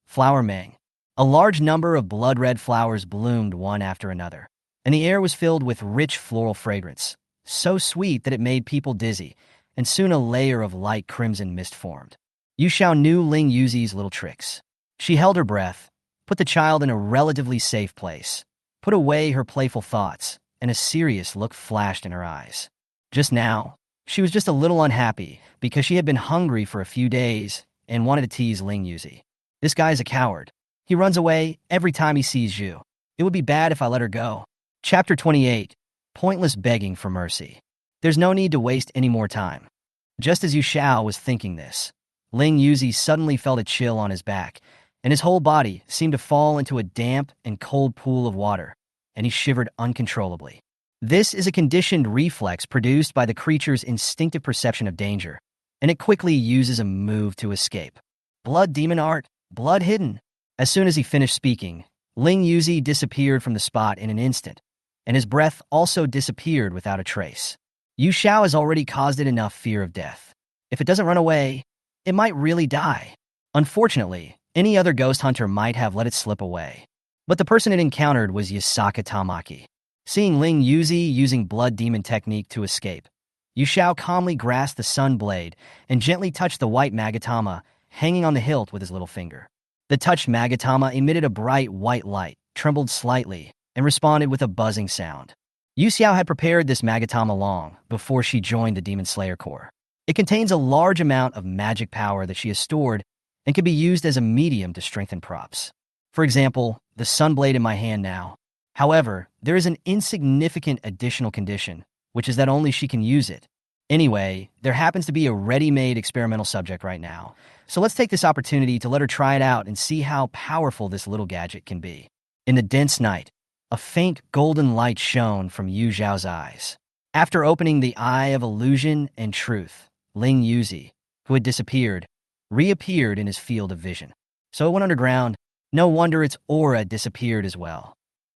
flower mang. A large number of blood-red flowers bloomed one after another, and the air was filled with rich floral fragrance, so sweet that it made people dizzy, and soon a layer of light crimson mist formed. Yu Xiao knew Ling Yuzi's little tricks. She held her breath, put the child in a relatively safe place, put away her playful thoughts, and a serious look flashed in her eyes. Just now, she was just a little unhappy because she had been hungry for a few days and wanted to tease Ling Yuzi. This guy's a coward. He runs away every time he sees you. It would be bad if I let her go. Chapter 28. Pointless begging for mercy. There's no need to waste any more time. Just as Yu Xiao was thinking this, Ling Yuzi suddenly felt a chill on his back, and his whole body seemed to fall into a damp and cold pool of water, and he shivered uncontrollably. This is a conditioned reflex produced by the creature's instinctive perception of danger, and it quickly uses a move to escape. Blood demon art, blood hidden. As soon as he finished speaking, Ling Yuzi disappeared from the spot in an instant, and his breath also disappeared without a trace. Yu Xiao has already caused it enough fear of death. If it doesn't run away, it might really die. Unfortunately, any other ghost hunter might have let it slip away. But the person it encountered was Yasaka Tamaki. Seeing Ling Yuzi using blood demon technique to escape, Yu Xiao calmly grasped the sun blade and gently touched the white Magatama hanging on the hilt with his little finger. The touched Magatama emitted a bright white light, trembled slightly, and responded with a buzzing sound. Yu Xiao had prepared this Magatama long before she joined the Demon Slayer Corps. It contains a large amount of magic power that she has stored and can be used as a medium to strengthen props. For example, the sunblade in my hand now. However, there is an insignificant additional condition, which is that only she can use it. Anyway, there happens to be a ready-made experimental subject right now, so let's take this opportunity to let her try it out and see how powerful this little gadget can be. In the dense night, a faint golden light shone from Yu Zhao's eyes. After opening the Eye of Illusion and Truth, Ling Yuzi, who had disappeared, reappeared in his field of vision. So it went underground. No wonder its aura disappeared as well.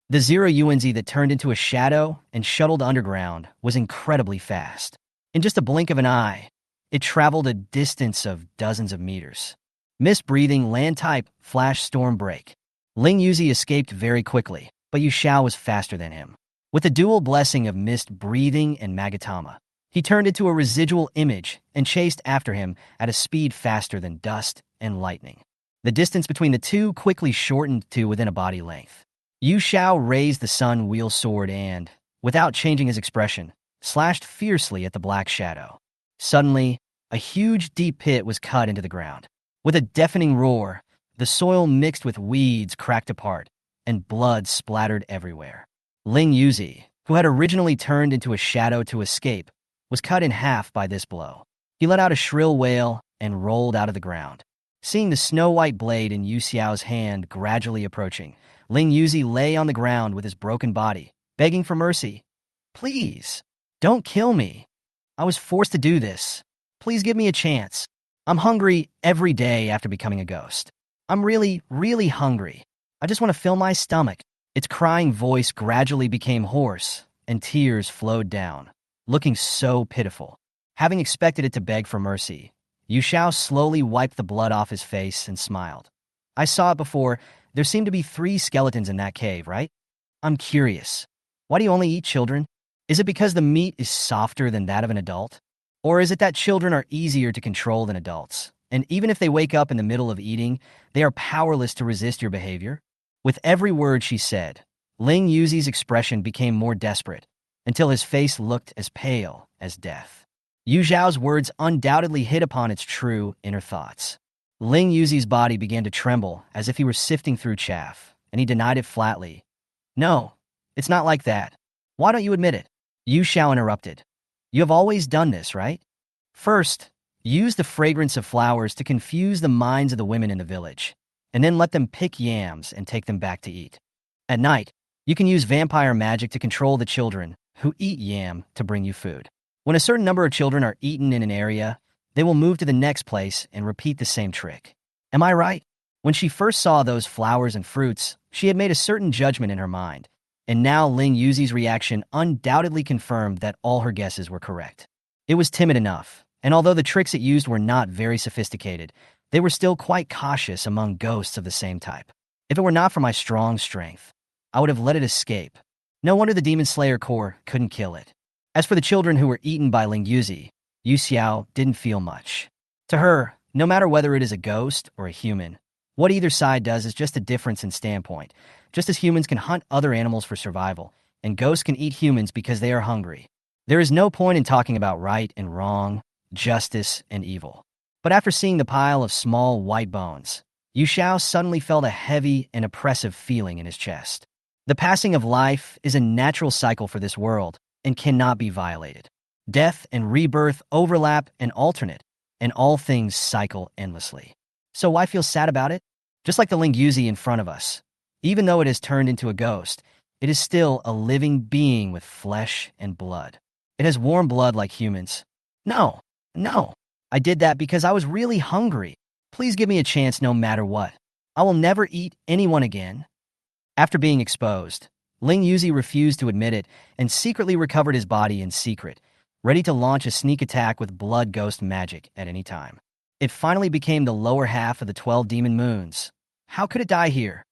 The Zero Yuanzi that turned into a shadow and shuttled underground was incredibly fast. In just a blink of an eye, it traveled a distance of dozens of meters. Mist-breathing land-type flash storm break. Ling Yuzi escaped very quickly, but Yu Xiao was faster than him. With the dual blessing of mist-breathing and Magatama, he turned into a residual image and chased after him at a speed faster than dust and lightning. The distance between the two quickly shortened to within a body length. Yu Xiao raised the sun wheel sword and, without changing his expression, slashed fiercely at the black shadow. Suddenly, a huge deep pit was cut into the ground. With a deafening roar, the soil mixed with weeds cracked apart, and blood splattered everywhere. Ling Yuzi, who had originally turned into a shadow to escape, was cut in half by this blow. He let out a shrill wail and rolled out of the ground. Seeing the snow-white blade in Yu Xiao's hand gradually approaching, Ling Yuzi lay on the ground with his broken body, begging for mercy. "Please, don't kill me. I was forced to do this. Please give me a chance. I'm hungry every day after becoming a ghost. I'm really, really hungry. I just want to fill my stomach." Its crying voice gradually became hoarse, and tears flowed down, looking so pitiful. Having expected it to beg for mercy, Yu Xiao slowly wiped the blood off his face and smiled. "I saw it before. There seemed to be 3 skeletons in that cave, right? I'm curious. Why do you only eat children? Is it because the meat is softer than that of an adult? Or is it that children are easier to control than adults, and even if they wake up in the middle of eating, they are powerless to resist your behavior?" With every word she said, Ling Yuzi's expression became more desperate, until his face looked as pale as death. Yu Zhao's words undoubtedly hit upon its true inner thoughts. Ling Yuzi's body began to tremble as if he were sifting through chaff, and he denied it flatly. "No, it's not like that. Why don't you admit it?" Yu Xiao interrupted. "You have always done this, right? First, use the fragrance of flowers to confuse the minds of the women in the village, and then let them pick yams and take them back to eat. At night, you can use vampire magic to control the children who eat yam to bring you food. When a certain number of children are eaten in an area, they will move to the next place and repeat the same trick. Am I right?" When she first saw those flowers and fruits, she had made a certain judgment in her mind, and now Ling Yuzi's reaction undoubtedly confirmed that all her guesses were correct. It was timid enough, and although the tricks it used were not very sophisticated, they were still quite cautious among ghosts of the same type. If it were not for my strong strength, I would have let it escape. No wonder the Demon Slayer Corps couldn't kill it. As for the children who were eaten by Ling Yuzi, Yu Xiao didn't feel much. To her, no matter whether it is a ghost or a human, what either side does is just a difference in standpoint. Just as humans can hunt other animals for survival, and ghosts can eat humans because they are hungry. There is no point in talking about right and wrong, justice and evil. But after seeing the pile of small white bones, Yu Xiao suddenly felt a heavy and oppressive feeling in his chest. The passing of life is a natural cycle for this world and cannot be violated. Death and rebirth overlap and alternate, and all things cycle endlessly. So why feel sad about it? Just like the Ling Yuzi in front of us. Even though it has turned into a ghost, it is still a living being with flesh and blood. It has warm blood like humans. No. I did that because I was really hungry. Please give me a chance no matter what. I will never eat anyone again. After being exposed, Ling Yuzi refused to admit it and secretly recovered his body in secret, ready to launch a sneak attack with blood ghost magic at any time. It finally became the lower half of the 12 demon moons. How could it die here?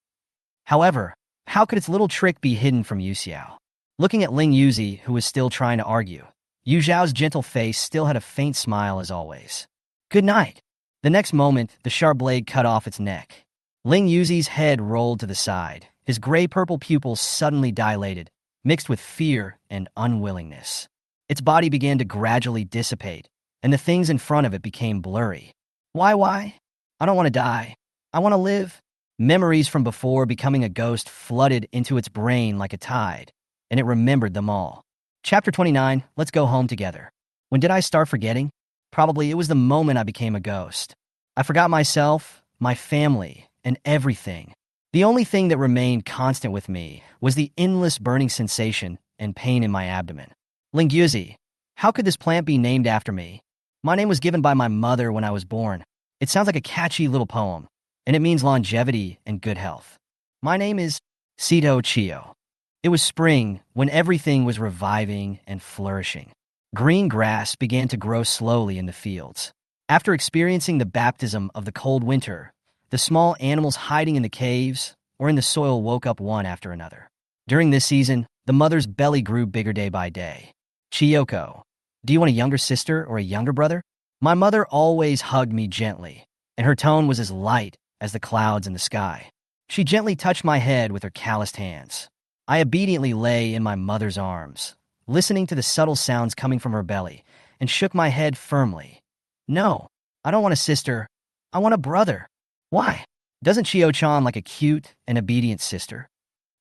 However, how could its little trick be hidden from Yu Xiao? Looking at Ling Yuzi, who was still trying to argue, Yu Zhao's gentle face still had a faint smile as always. Good night. The next moment, the sharp blade cut off its neck. Ling Yuzi's head rolled to the side. His gray-purple pupils suddenly dilated, mixed with fear and unwillingness. Its body began to gradually dissipate, and the things in front of it became blurry. Why? I don't want to die. I want to live. Memories from before becoming a ghost flooded into its brain like a tide, and it remembered them all. Chapter 29, Let's Go Home Together. When did I start forgetting? Probably it was the moment I became a ghost. I forgot myself, my family, and everything. The only thing that remained constant with me was the endless burning sensation and pain in my abdomen. Linguzi, how could this plant be named after me? My name was given by my mother when I was born. It sounds like a catchy little poem, and it means longevity and good health. My name is Sito Chio. It was spring when everything was reviving and flourishing. Green grass began to grow slowly in the fields. After experiencing the baptism of the cold winter, the small animals hiding in the caves or in the soil woke up one after another. During this season, the mother's belly grew bigger day by day. Chiyoko, do you want a younger sister or a younger brother? My mother always hugged me gently, and her tone was as light as the clouds in the sky. She gently touched my head with her calloused hands. I obediently lay in my mother's arms, listening to the subtle sounds coming from her belly, and shook my head firmly. No, I don't want a sister. I want a brother. Why? Doesn't Chio-chan like a cute and obedient sister?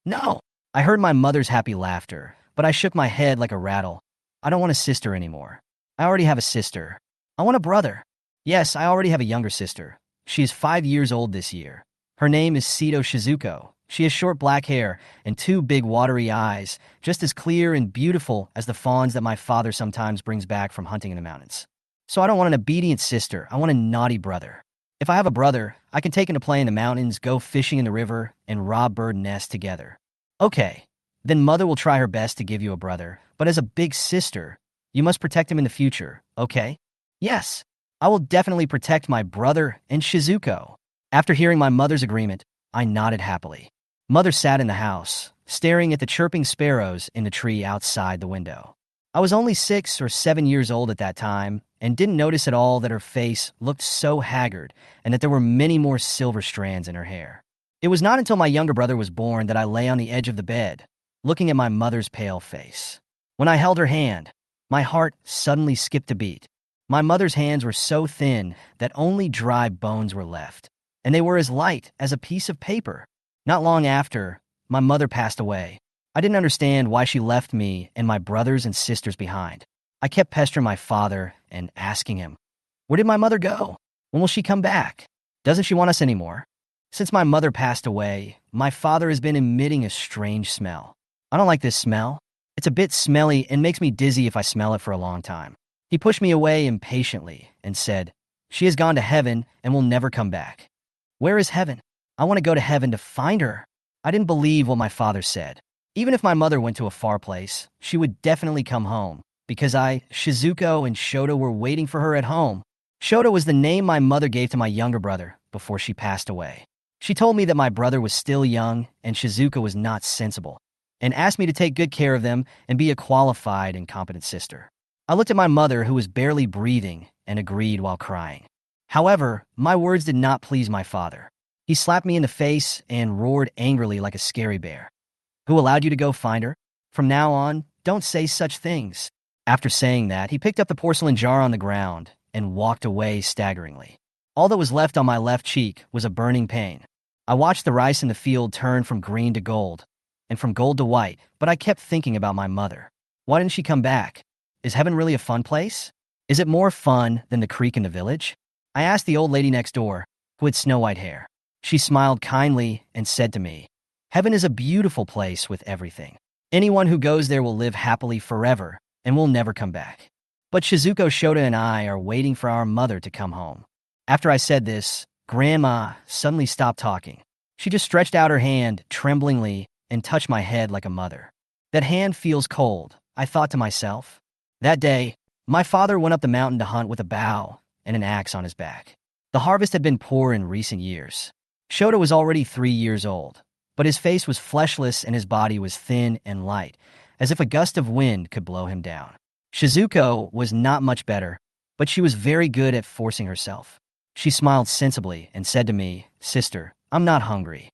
No. I heard my mother's happy laughter, but I shook my head like a rattle. I don't want a sister anymore. I already have a sister. I want a brother. Yes, I already have a younger sister. She is 5 years old this year. Her name is Sito Shizuko. She has short black hair and 2 big watery eyes, just as clear and beautiful as the fawns that my father sometimes brings back from hunting in the mountains. So I don't want an obedient sister. I want a naughty brother. If I have a brother, I can take him to play in the mountains, go fishing in the river, and rob bird nests together. Okay, then mother will try her best to give you a brother, but as a big sister, you must protect him in the future, okay? Yes, I will definitely protect my brother and Shizuko. After hearing my mother's agreement, I nodded happily. Mother sat in the house, staring at the chirping sparrows in the tree outside the window. I was only 6 or 7 years old at that time and didn't notice at all that her face looked so haggard and that there were many more silver strands in her hair. It was not until my younger brother was born that I lay on the edge of the bed, looking at my mother's pale face. When I held her hand, my heart suddenly skipped a beat. My mother's hands were so thin that only dry bones were left, and they were as light as a piece of paper. Not long after, my mother passed away. I didn't understand why she left me and my brothers and sisters behind. I kept pestering my father and asking him, where did my mother go? When will she come back? Doesn't she want us anymore? Since my mother passed away, my father has been emitting a strange smell. I don't like this smell. It's a bit smelly and makes me dizzy if I smell it for a long time. He pushed me away impatiently and said, she has gone to heaven and will never come back. Where is heaven? I want to go to heaven to find her. I didn't believe what my father said. Even if my mother went to a far place, she would definitely come home, because Shizuko and Shota were waiting for her at home. Shota was the name my mother gave to my younger brother before she passed away. She told me that my brother was still young and Shizuko was not sensible, and asked me to take good care of them and be a qualified and competent sister. I looked at my mother, who was barely breathing, and agreed while crying. However, my words did not please my father. He slapped me in the face and roared angrily like a scary bear. Who allowed you to go find her? From now on, don't say such things. After saying that, he picked up the porcelain jar on the ground and walked away staggeringly. All that was left on my left cheek was a burning pain. I watched the rice in the field turn from green to gold, and from gold to white, but I kept thinking about my mother. Why didn't she come back? Is heaven really a fun place? Is it more fun than the creek in the village? I asked the old lady next door, who had snow-white hair. She smiled kindly and said to me, heaven is a beautiful place with everything. Anyone who goes there will live happily forever and will never come back. But Shizuko, Shota, and I are waiting for our mother to come home. After I said this, Grandma suddenly stopped talking. She just stretched out her hand tremblingly and touched my head like a mother. That hand feels cold, I thought to myself. That day, my father went up the mountain to hunt with a bow and an axe on his back. The harvest had been poor in recent years. Shota was already 3 years old, but his face was fleshless and his body was thin and light, as if a gust of wind could blow him down. Shizuko was not much better, but she was very good at forcing herself. She smiled sensibly and said to me, "Sister, I'm not hungry."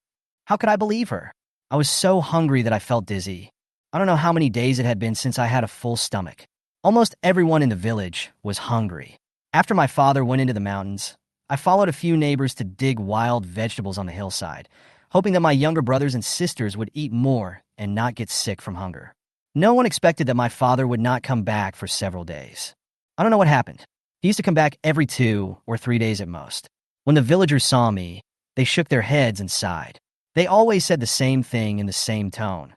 How could I believe her? I was so hungry that I felt dizzy. I don't know how many days it had been since I had a full stomach. Almost everyone in the village was hungry. After my father went into the mountains, I followed a few neighbors to dig wild vegetables on the hillside, hoping that my younger brothers and sisters would eat more and not get sick from hunger. No one expected that my father would not come back for several days. I don't know what happened. He used to come back every 2 or 3 days at most. When the villagers saw me, they shook their heads and sighed. They always said the same thing in the same tone.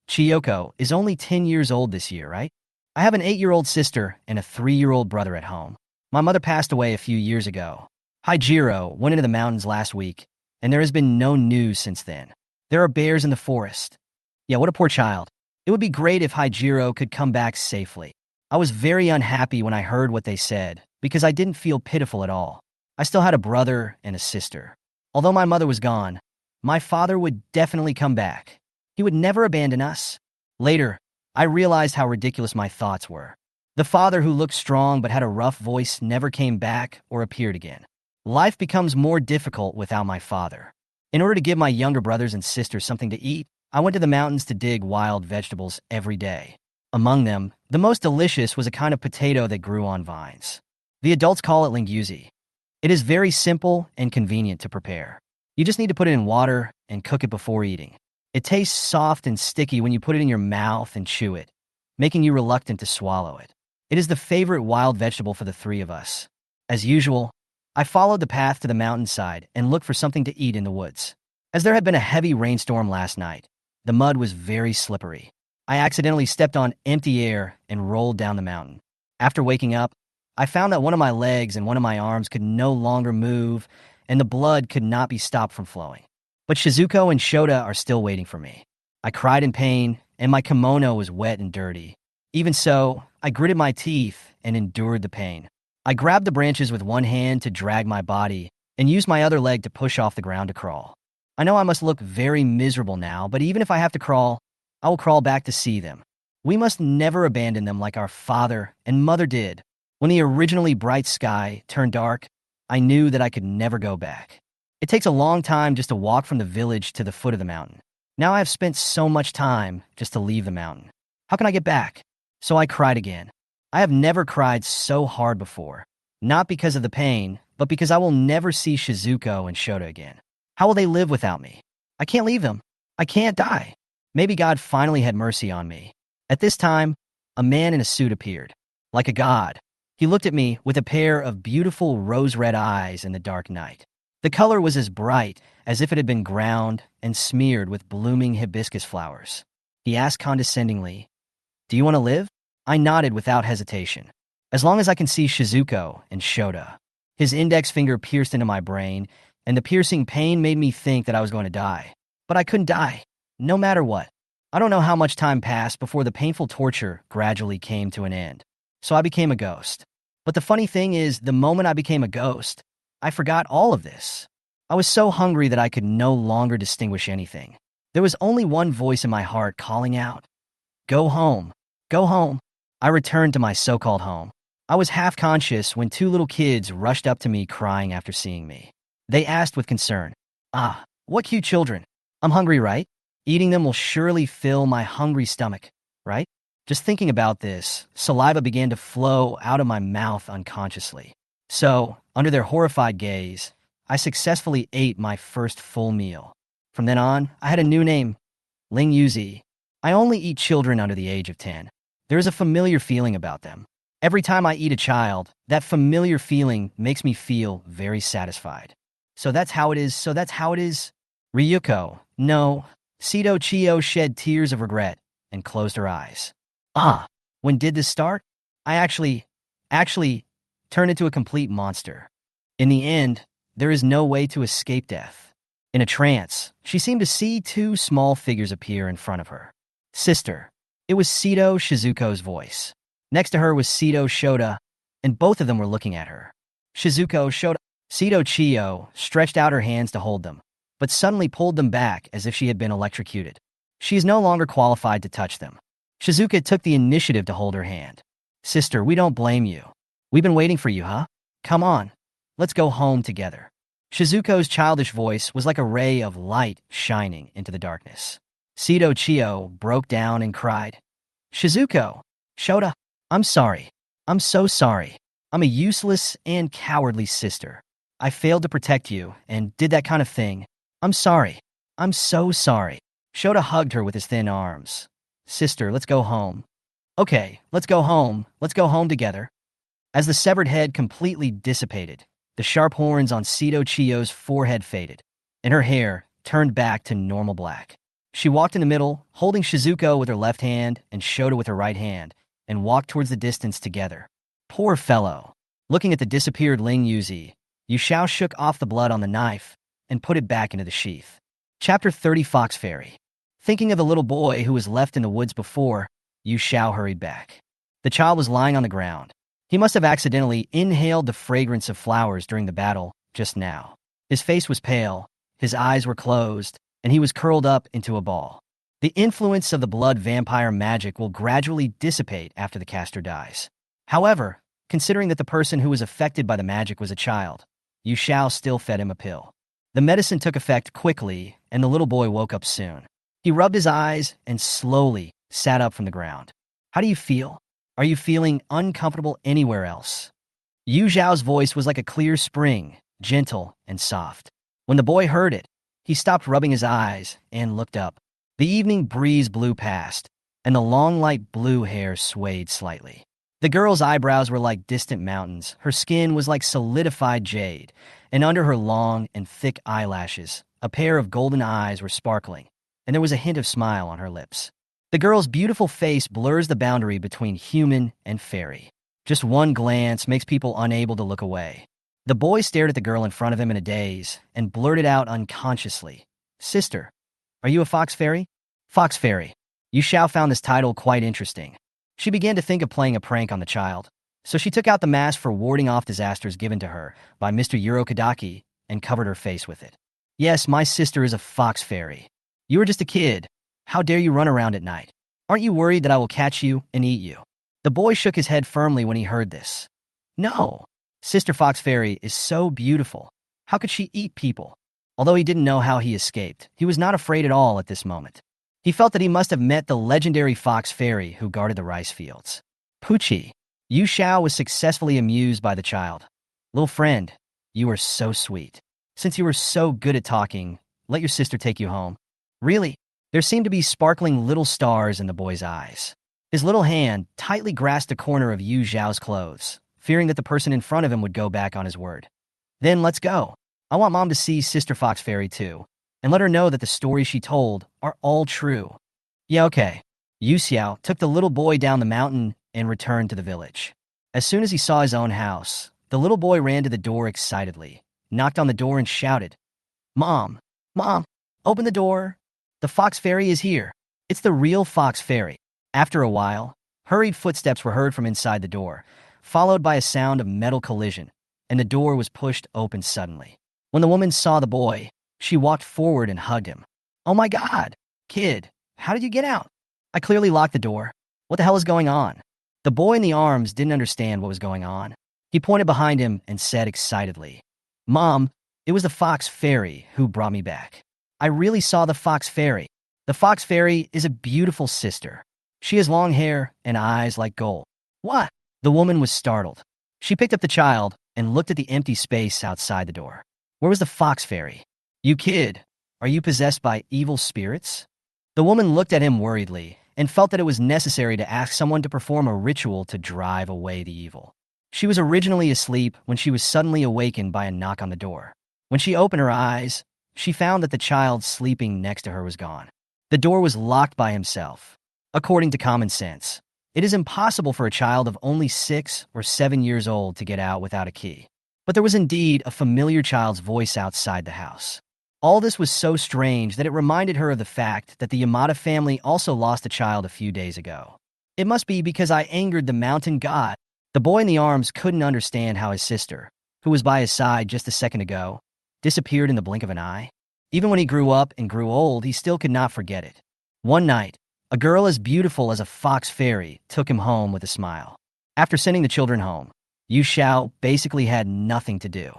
"Chiyoko is only 10 years old this year, right? I have an 8-year-old sister and a 3-year-old brother at home. My mother passed away a few years ago. Haijiro went into the mountains last week, and there has been no news since then. There are bears in the forest." Yeah, what a poor child. It would be great if Haijiro could come back safely. I was very unhappy when I heard what they said, because I didn't feel pitiful at all. I still had a brother and a sister. Although my mother was gone, my father would definitely come back. He would never abandon us. Later, I realized how ridiculous my thoughts were. The father who looked strong but had a rough voice never came back or appeared again. Life becomes more difficult without my father. In order to give my younger brothers and sisters something to eat, I went to the mountains to dig wild vegetables every day. Among them, the most delicious was a kind of potato that grew on vines. The adults call it linguzi. It is very simple and convenient to prepare. You just need to put it in water and cook it before eating. It tastes soft and sticky when you put it in your mouth and chew it, making you reluctant to swallow it. It is the favorite wild vegetable for the three of us. As usual, I followed the path to the mountainside and looked for something to eat in the woods. As there had been a heavy rainstorm last night, the mud was very slippery. I accidentally stepped on empty air and rolled down the mountain. After waking up, I found that one of my legs and one of my arms could no longer move, and the blood could not be stopped from flowing. But Shizuko and Shota are still waiting for me. I cried in pain, and my kimono was wet and dirty. Even so, I gritted my teeth and endured the pain. I grabbed the branches with one hand to drag my body and used my other leg to push off the ground to crawl. I know I must look very miserable now, but even if I have to crawl, I will crawl back to see them. We must never abandon them like our father and mother did. When the originally bright sky turned dark, I knew that I could never go back. It takes a long time just to walk from the village to the foot of the mountain. Now I have spent so much time just to leave the mountain. How can I get back? So I cried again. I have never cried so hard before, not because of the pain, but because I will never see Shizuko and Shota again. How will they live without me? I can't leave them. I can't die. Maybe God finally had mercy on me. At this time, a man in a suit appeared, like a god. He looked at me with a pair of beautiful rose-red eyes in the dark night. The color was as bright as if it had been ground and smeared with blooming hibiscus flowers. He asked condescendingly, "Do you want to live?" I nodded without hesitation. As long as I can see Shizuko and Shota. His index finger pierced into my brain, and the piercing pain made me think that I was going to die. But I couldn't die, no matter what. I don't know how much time passed before the painful torture gradually came to an end. So I became a ghost. But the funny thing is, the moment I became a ghost, I forgot all of this. I was so hungry that I could no longer distinguish anything. There was only one voice in my heart calling out, "Go home, go home." I returned to my so-called home. I was half conscious when two little kids rushed up to me crying after seeing me. They asked with concern, "Ah, what cute children. I'm hungry, right? Eating them will surely fill my hungry stomach, right?" Just thinking about this, saliva began to flow out of my mouth unconsciously. So, under their horrified gaze, I successfully ate my first full meal. From then on, I had a new name, Ling Yuzi. I only eat children under the age of 10. There is a familiar feeling about them. Every time I eat a child, that familiar feeling makes me feel very satisfied. So that's how it is. Ryuko, no. Sito Chio shed tears of regret and closed her eyes. Ah, when did this start? I actually turned into a complete monster. In the end, there is no way to escape death. In a trance, she seemed to see two small figures appear in front of her. "Sister." It was Sito Shizuko's voice. Next to her was Sito Shota, and both of them were looking at her. Shizuko Shota. Sito Chiyo stretched out her hands to hold them, but suddenly pulled them back as if she had been electrocuted. She is no longer qualified to touch them. Shizuka took the initiative to hold her hand. Sister, we don't blame you. We've been waiting for you, huh? Come on, let's go home together. Shizuko's childish voice was like a ray of light shining into the darkness. Sito Chiyo broke down and cried. Shizuko, Shota, I'm sorry. I'm so sorry. I'm a useless and cowardly sister. I failed to protect you and did that kind of thing. I'm sorry. I'm so sorry. Shota hugged her with his thin arms. Sister, let's go home. Okay, let's go home. Let's go home together. As the severed head completely dissipated, the sharp horns on Sito Chiyo's forehead faded, and her hair turned back to normal black. She walked in the middle, holding Shizuko with her left hand and Shota with her right hand, and walked towards the distance together. Poor fellow. Looking at the disappeared Ling Yuzi, Yu Xiao shook off the blood on the knife and put it back into the sheath. Chapter 30 Fox Fairy. Thinking of the little boy who was left in the woods before, Yu Xiao hurried back. The child was lying on the ground. He must have accidentally inhaled the fragrance of flowers during the battle just now. His face was pale, his eyes were closed, and he was curled up into a ball. The influence of the blood vampire magic will gradually dissipate after the caster dies. However, considering that the person who was affected by the magic was a child, Yu Xiao still fed him a pill. The medicine took effect quickly, and the little boy woke up soon. He rubbed his eyes and slowly sat up from the ground. How do you feel? Are you feeling uncomfortable anywhere else? Yu Xiao's voice was like a clear spring, gentle and soft. When the boy heard it, he stopped rubbing his eyes and looked up. The evening breeze blew past, and the long light blue hair swayed slightly. The girl's eyebrows were like distant mountains, her skin was like solidified jade, and under her long and thick eyelashes, a pair of golden eyes were sparkling, and there was a hint of smile on her lips. The girl's beautiful face blurs the boundary between human and fairy. Just one glance makes people unable to look away. The boy stared at the girl in front of him in a daze and blurted out unconsciously, Sister, are you a fox fairy? Fox fairy. Yu Xiao found this title quite interesting. She began to think of playing a prank on the child, so she took out the mask for warding off disasters given to her by Mr. Urokodaki and covered her face with it. Yes, my sister is a fox fairy. You are just a kid. How dare you run around at night? Aren't you worried that I will catch you and eat you? The boy shook his head firmly when he heard this. No, Sister Fox Fairy is so beautiful. How could she eat people? Although he didn't know how he escaped, he was not afraid at all at this moment. He felt that he must have met the legendary fox fairy who guarded the rice fields. Poochie. Yu Xiao was successfully amused by the child. Little friend, you are so sweet. Since you were so good at talking, let your sister take you home. Really? There seemed to be sparkling little stars in the boy's eyes. His little hand tightly grasped a corner of Yu Xiao's clothes, fearing that the person in front of him would go back on his word. Then let's go. I want Mom to see Sister Fox Fairy too, and let her know that the stories she told are all true. Yeah, okay. Yu Xiao took the little boy down the mountain and returned to the village. As soon as he saw his own house, the little boy ran to the door excitedly, knocked on the door and shouted, Mom, Mom, open the door. The Fox Fairy is here. It's the real Fox Fairy. After a while, hurried footsteps were heard from inside the door, followed by a sound of metal collision, and the door was pushed open suddenly. When the woman saw the boy, she walked forward and hugged him. Oh my God, kid, how did you get out? I clearly locked the door. What the hell is going on? The boy in the arms didn't understand what was going on. He pointed behind him and said excitedly, Mom, it was the Fox Fairy who brought me back. I really saw the Fox Fairy. The Fox Fairy is a beautiful sister. She has long hair and eyes like gold. What? The woman was startled. She picked up the child and looked at the empty space outside the door. Where was the Fox Fairy? You kid, are you possessed by evil spirits? The woman looked at him worriedly and felt that it was necessary to ask someone to perform a ritual to drive away the evil. She was originally asleep when she was suddenly awakened by a knock on the door. When she opened her eyes, she found that the child sleeping next to her was gone. The door was locked by himself. According to common sense, it is impossible for a child of only 6 or 7 years old to get out without a key. But there was indeed a familiar child's voice outside the house. All this was so strange that it reminded her of the fact that the Yamada family also lost a child a few days ago. It must be because I angered the mountain god. The boy in the arms couldn't understand how his sister, who was by his side just a second ago, disappeared in the blink of an eye. Even when he grew up and grew old, he still could not forget it. One night, a girl as beautiful as a fox fairy took him home with a smile. After sending the children home, Yu Xiao basically had nothing to do.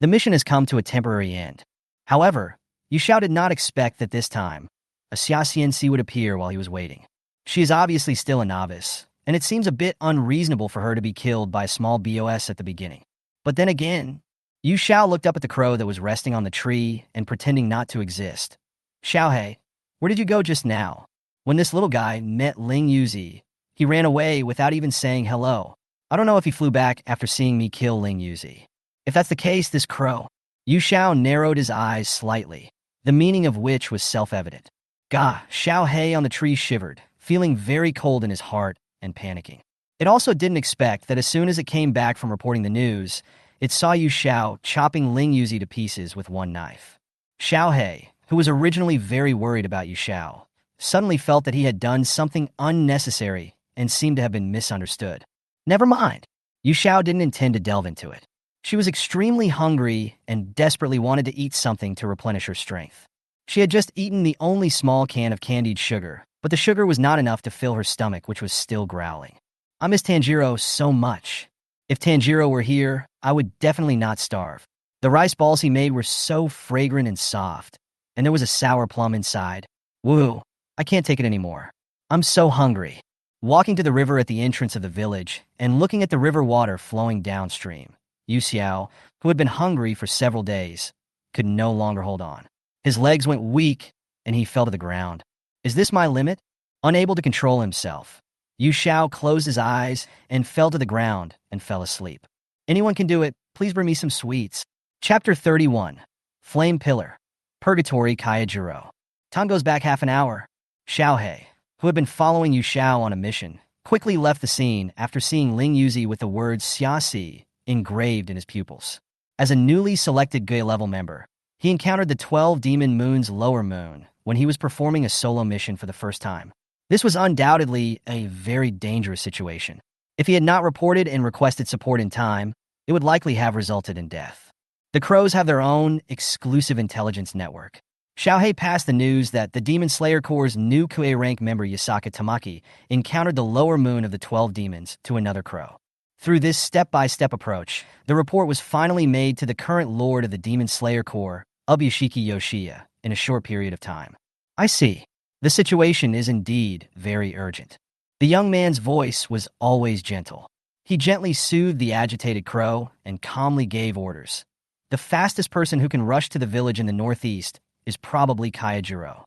The mission has come to a temporary end. However, Yu Xiao did not expect that this time, a Xiaxianxi would appear while he was waiting. She is obviously still a novice, and it seems a bit unreasonable for her to be killed by a small BOS at the beginning. But then again, Yu Xiao looked up at the crow that was resting on the tree and pretending not to exist. Xiaohei, where did you go just now? When this little guy met Ling Yuzi, he ran away without even saying hello. I don't know if he flew back after seeing me kill Ling Yuzi. If that's the case, this crow. Yu Xiao narrowed his eyes slightly, the meaning of which was self-evident. Gah, Xiaohei on the tree shivered, feeling very cold in his heart and panicking. It also didn't expect that as soon as it came back from reporting the news, it saw Yu Xiao chopping Ling Yuzi to pieces with one knife. Xiaohei, who was originally very worried about Yu Xiao, suddenly felt that he had done something unnecessary and seemed to have been misunderstood. Never mind. Yu Xiao didn't intend to delve into it. She was extremely hungry and desperately wanted to eat something to replenish her strength. She had just eaten the only small can of candied sugar, but the sugar was not enough to fill her stomach, which was still growling. I miss Tanjiro so much. If Tanjiro were here, I would definitely not starve. The rice balls he made were so fragrant and soft, and there was a sour plum inside. Woo, I can't take it anymore. I'm so hungry. Walking to the river at the entrance of the village and looking at the river water flowing downstream, Yu Xiao, who had been hungry for several days, could no longer hold on. His legs went weak, and he fell to the ground. Is this my limit? Unable to control himself, Yu Xiao closed his eyes and fell to the ground and fell asleep. Anyone can do it. Please bring me some sweets. Chapter 31. Flame Pillar. Purgatory Kaijiro. Time goes back half an hour. Xiaohei, who had been following Yu Xiao on a mission, quickly left the scene after seeing Ling Yuzi with the words Xiaxi engraved in his pupils. As a newly selected Gui-level member, he encountered the 12 Demon Moon's lower moon when he was performing a solo mission for the first time. This was undoubtedly a very dangerous situation. If he had not reported and requested support in time, it would likely have resulted in death. The Crows have their own exclusive intelligence network. Xiaohei passed the news that the Demon Slayer Corps' new Kuei rank member Yasaka Tamaki encountered the lower moon of the 12 demons to another crow. Through this step-by-step approach, the report was finally made to the current lord of the Demon Slayer Corps, Ubuyashiki Yoshiya, in a short period of time. I see. The situation is indeed very urgent. The young man's voice was always gentle. He gently soothed the agitated crow and calmly gave orders. The fastest person who can rush to the village in the northeast is probably Kaijiro.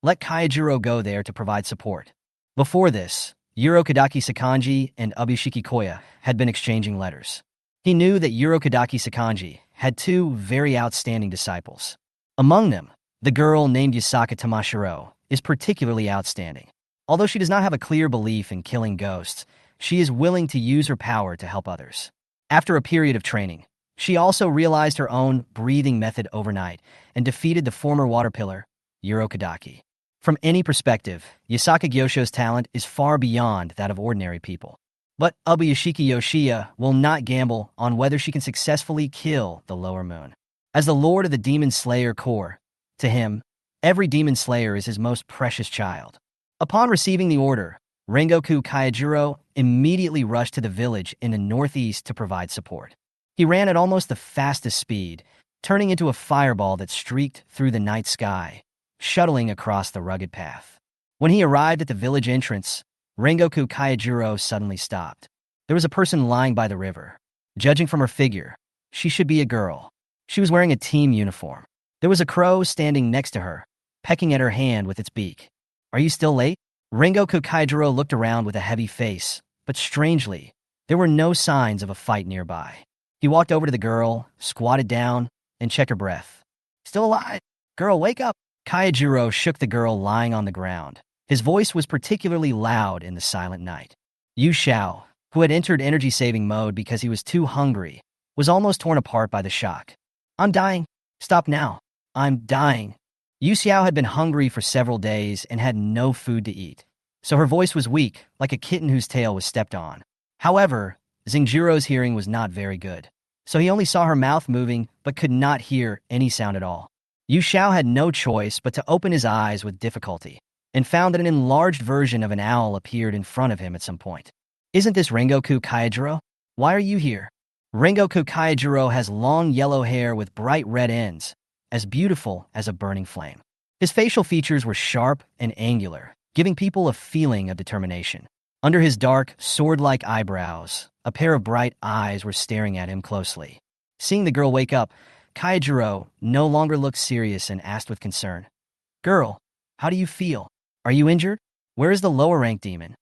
Let Kaijiro go there to provide support. Before this, Urokodaki Sakanji and Ubuyashiki Koya had been exchanging letters. He knew that Urokodaki Sakanji had two very outstanding disciples. Among them, the girl named Yasaka Tamashiro is particularly outstanding. Although she does not have a clear belief in killing ghosts, she is willing to use her power to help others. After a period of training, she also realized her own breathing method overnight and defeated the former water pillar, Urokodaki. From any perspective, Yasaka Gyosho's talent is far beyond that of ordinary people. But Ubuyashiki Yoshiya will not gamble on whether she can successfully kill the lower moon. As the lord of the Demon Slayer Corps, to him, every Demon Slayer is his most precious child. Upon receiving the order, Rengoku Kaijiro immediately rushed to the village in the northeast to provide support. He ran at almost the fastest speed, turning into a fireball that streaked through the night sky, shuttling across the rugged path. When he arrived at the village entrance, Rengoku Kaijiro suddenly stopped. There was a person lying by the river. Judging from her figure, she should be a girl. She was wearing a team uniform. There was a crow standing next to her, pecking at her hand with its beak. Are you still late? Rengoku Kaijiro looked around with a heavy face, but strangely, there were no signs of a fight nearby. He walked over to the girl, squatted down, and checked her breath. Still alive? Girl, wake up! Kaijiro shook the girl lying on the ground. His voice was particularly loud in the silent night. Yu Xiao, who had entered energy-saving mode because he was too hungry, was almost torn apart by the shock. I'm dying. Stop now. I'm dying. Yu Xiao had been hungry for several days and had no food to eat. so her voice was weak, like a kitten whose tail was stepped on. However, Xingjiro's hearing was not very good, so he only saw her mouth moving but could not hear any sound at all. Yu Xiao had no choice but to open his eyes with difficulty, and found that an enlarged version of an owl appeared in front of him at some point. "Isn't this Rengoku Kaijiro? Why are you here?" Rengoku Kaijiro has long yellow hair with bright red ends, as beautiful as a burning flame. His facial features were sharp and angular, giving people a feeling of determination. Under his dark, sword-like eyebrows, a pair of bright eyes were staring at him closely. Seeing the girl wake up, Kaijiro no longer looked serious and asked with concern, "Girl, how do you feel? Are you injured? Where is the lower-ranked demon?"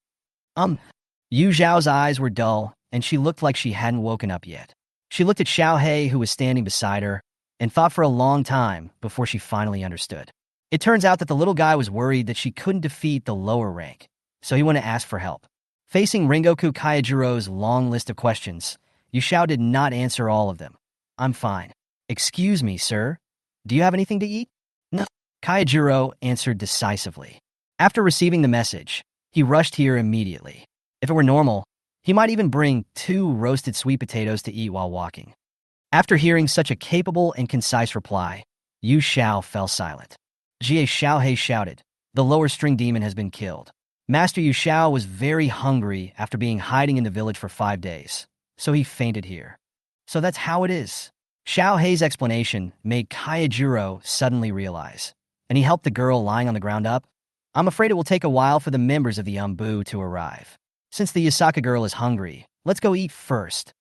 Yu Zhao's eyes were dull, and she looked like she hadn't woken up yet. She looked at Xiaohei, who was standing beside her, and thought for a long time before she finally understood. It turns out that the little guy was worried that she couldn't defeat the lower rank, so he went to ask for help. Facing Rengoku Kaijiro's long list of questions, Yu Xiao did not answer all of them. "I'm fine." "Excuse me, sir. Do you have anything to eat?" "No," Kaijiro answered decisively. After receiving the message, he rushed here immediately. If it were normal, he might even bring 2 roasted sweet potatoes to eat while walking. After hearing such a capable and concise reply, Yu Xiao fell silent. Jie Xiaohei shouted, "The lower string demon has been killed." Master Yu Xiao was very hungry after being hiding in the village for 5 days, so he fainted here. "So that's how it is." Xiaohei's explanation made Kaijiro suddenly realize, and he helped the girl lying on the ground up. "I'm afraid it will take a while for the members of the Umbu to arrive. Since the Yasaka girl is hungry, let's go eat first."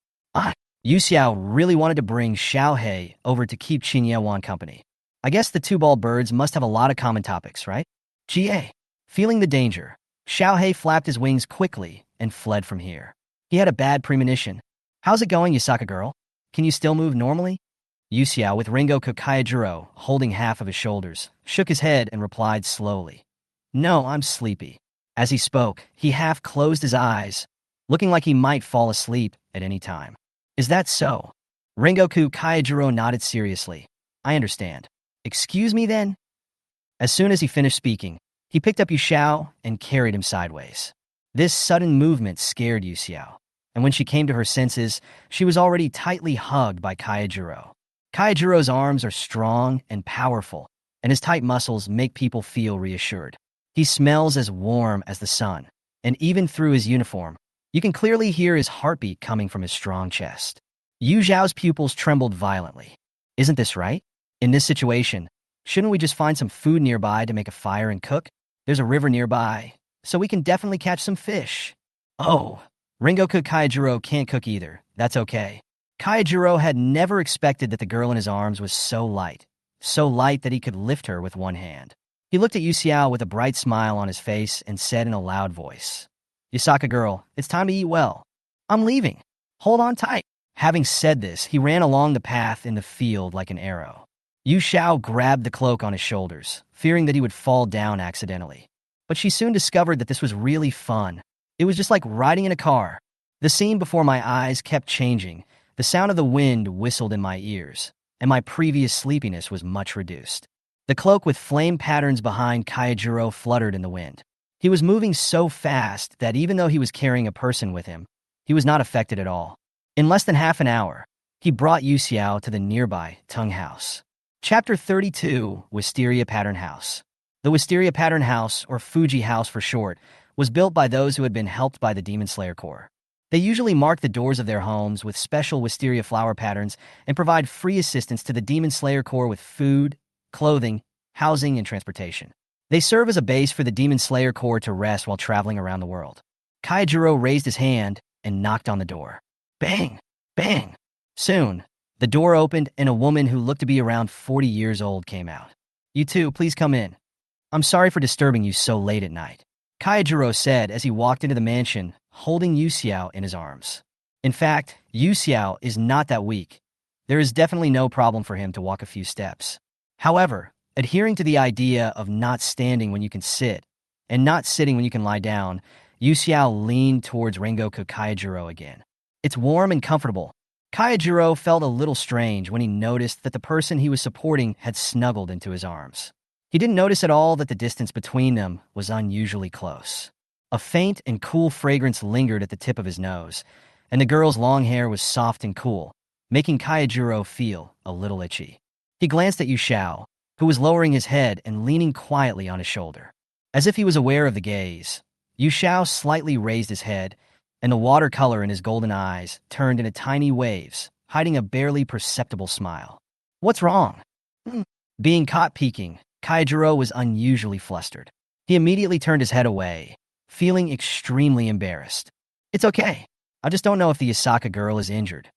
Yu Xiao really wanted to bring Xiaohei over to keep Qinyewan company. I guess the 2 bald birds must have a lot of common topics, right? Jie. Feeling the danger, Xiaohei flapped his wings quickly and fled from here. He had a bad premonition. "How's it going, Yasaka girl? Can you still move normally?" Yu Xiao, with Rengoku Kaijiro holding half of his shoulders, shook his head and replied slowly, "No, I'm sleepy." As he spoke, he half closed his eyes, looking like he might fall asleep at any time. "Is that so?" Rengoku Kaijiro nodded seriously. "I understand. Excuse me then?" As soon as he finished speaking, he picked up Yu Xiao and carried him sideways. This sudden movement scared Yu Xiao, and when she came to her senses, she was already tightly hugged by Kaijiro. Kaijiro's arms are strong and powerful, and his tight muscles make people feel reassured. He smells as warm as the sun, and even through his uniform, you can clearly hear his heartbeat coming from his strong chest. Yu Zhao's pupils trembled violently. Isn't this right? In this situation, shouldn't we just find some food nearby to make a fire and cook? There's a river nearby, so we can definitely catch some fish. Oh, Rengoku Kaijiro can't cook either. That's okay. Kaijiro had never expected that the girl in his arms was so light that he could lift her with one hand. He looked at Yu Xiao with a bright smile on his face and said in a loud voice, "Yasaka girl, it's time to eat well. I'm leaving. Hold on tight." Having said this, he ran along the path in the field like an arrow. Yu Xiao grabbed the cloak on his shoulders, fearing that he would fall down accidentally. But she soon discovered that this was really fun. It was just like riding in a car. The scene before my eyes kept changing. The sound of the wind whistled in my ears, and my previous sleepiness was much reduced. The cloak with flame patterns behind Kaijiro fluttered in the wind. He was moving so fast that even though he was carrying a person with him, he was not affected at all. In less than half an hour, he brought Yu Xiao to the nearby Tung House. Chapter 32, Wisteria Pattern House. The Wisteria Pattern House, or Fuji House for short, was built by those who had been helped by the Demon Slayer Corps. They usually mark the doors of their homes with special wisteria flower patterns and provide free assistance to the Demon Slayer Corps with food, clothing, housing, and transportation. They serve as a base for the Demon Slayer Corps to rest while traveling around the world. Kaijiro raised his hand and knocked on the door. Bang! Bang! Soon, the door opened and a woman who looked to be around 40 years old came out. "You two, please come in. I'm sorry for disturbing you so late at night," Kaijiro said as he walked into the mansion, holding Yu Xiao in his arms. In fact, Yu Xiao is not that weak. There is definitely no problem for him to walk a few steps. However, adhering to the idea of not standing when you can sit and not sitting when you can lie down, Yu Xiao leaned towards Rengoku Kaijiro again. "It's warm and comfortable." Kaijiro felt a little strange when he noticed that the person he was supporting had snuggled into his arms. He didn't notice at all that the distance between them was unusually close. A faint and cool fragrance lingered at the tip of his nose, and the girl's long hair was soft and cool, making Kaijiro feel a little itchy. He glanced at Yu Xiao, who was lowering his head and leaning quietly on his shoulder. As if he was aware of the gaze, Yu Xiao slightly raised his head, and the watercolor in his golden eyes turned into tiny waves, hiding a barely perceptible smile. What's wrong? Being caught peeking, Kaijiro was unusually flustered. He immediately turned his head away, feeling extremely embarrassed. It's okay. I just don't know if the Yasaka girl is injured.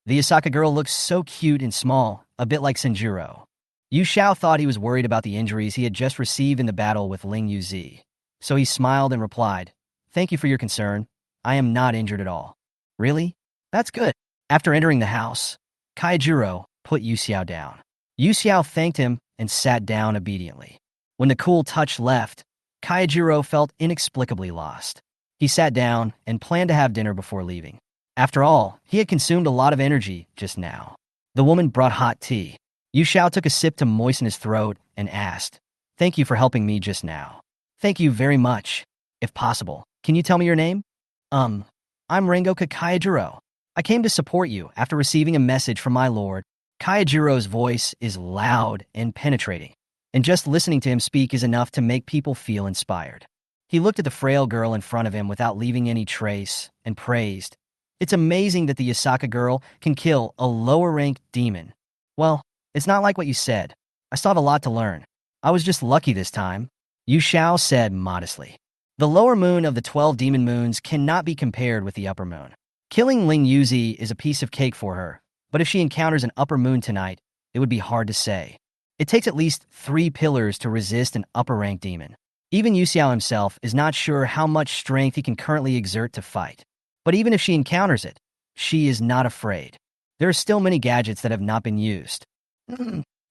The Yasaka girl looks so cute and small, a bit like Senjuro. Yu Xiao thought he was worried about the injuries he had just received in the battle with Ling Yuzi, so he smiled and replied, "Thank you for your concern. I am not injured at all." Really? That's good. After entering the house, Kaijiro put Yu Xiao down. Yu Xiao thanked him and sat down obediently. When the cool touch left, Kaijiro felt inexplicably lost. He sat down and planned to have dinner before leaving. After all, he had consumed a lot of energy just now. The woman brought hot tea. Yu Xiao took a sip to moisten his throat and asked, "Thank you for helping me just now." "Thank you very much. If possible, can you tell me your name?" I'm Rengoku Kaijiro. I came to support you after receiving a message from my lord." Kaijiro's voice is loud and penetrating, and just listening to him speak is enough to make people feel inspired. He looked at the frail girl in front of him without leaving any trace and praised, "It's amazing that the Yasaka girl can kill a lower-ranked demon." "Well, it's not like what you said. I still have a lot to learn. I was just lucky this time," Yu Xiao said modestly. The lower moon of the 12 demon moons cannot be compared with the upper moon. Killing Ling Yuzi is a piece of cake for her, but if she encounters an upper moon tonight, it would be hard to say. It takes at least 3 pillars to resist an upper-ranked demon. Even Yu Xiao himself is not sure how much strength he can currently exert to fight. But even if she encounters it, she is not afraid. There are still many gadgets that have not been used.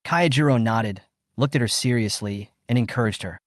Kaijiro nodded, looked at her seriously, and encouraged her.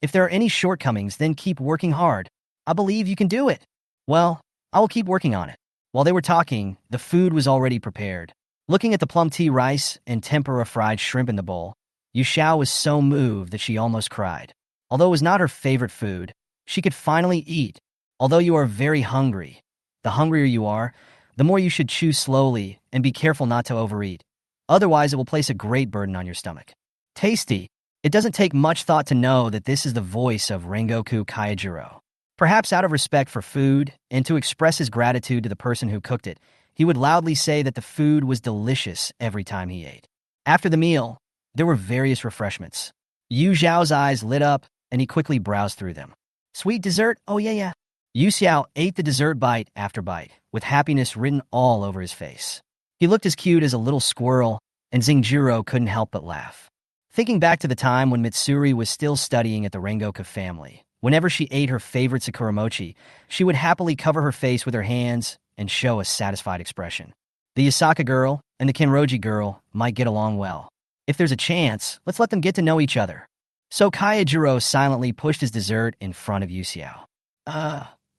"If there are any shortcomings, then keep working hard. I believe you can do it." "Well, I will keep working on it." While they were talking, the food was already prepared. Looking at the plum tea rice and tempura fried shrimp in the bowl, Yu Xiao was so moved that she almost cried. Although it was not her favorite food, she could finally eat. Although you are very hungry, the hungrier you are, the more you should chew slowly and be careful not to overeat. Otherwise, it will place a great burden on your stomach. Tasty. It doesn't take much thought to know that this is the voice of Rengoku Kaijiro. Perhaps out of respect for food and to express his gratitude to the person who cooked it, he would loudly say that the food was delicious every time he ate. After the meal, there were various refreshments. Yu Xiao's eyes lit up, and he quickly browsed through them. Sweet dessert? Oh yeah. Yu Xiao ate the dessert bite after bite, with happiness written all over his face. He looked as cute as a little squirrel, and Zingjiro couldn't help but laugh. Thinking back to the time when Mitsuri was still studying at the Rengoku family, whenever she ate her favorite sakuramochi, she would happily cover her face with her hands and show a satisfied expression. The Yasaka girl and the Kenroji girl might get along well. If there's a chance, let's let them get to know each other. So Kaijiro silently pushed his dessert in front of Yu Xiao.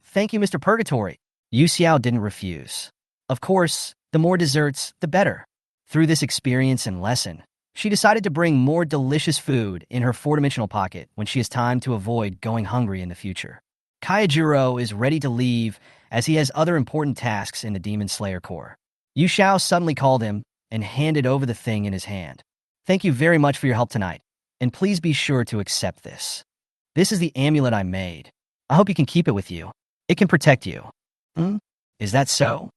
Thank you, Mr. Purgatory." Yu Xiao didn't refuse. Of course, the more desserts, the better. Through this experience and lesson, she decided to bring more delicious food in her 4-dimensional pocket when she has time to avoid going hungry in the future. Kaijiro is ready to leave as he has other important tasks in the Demon Slayer Corps. Yu Xiao suddenly called him and handed over the thing in his hand. "Thank you very much for your help tonight, and please be sure to accept this. This is the amulet I made. I hope you can keep it with you. It can protect you." Is that so?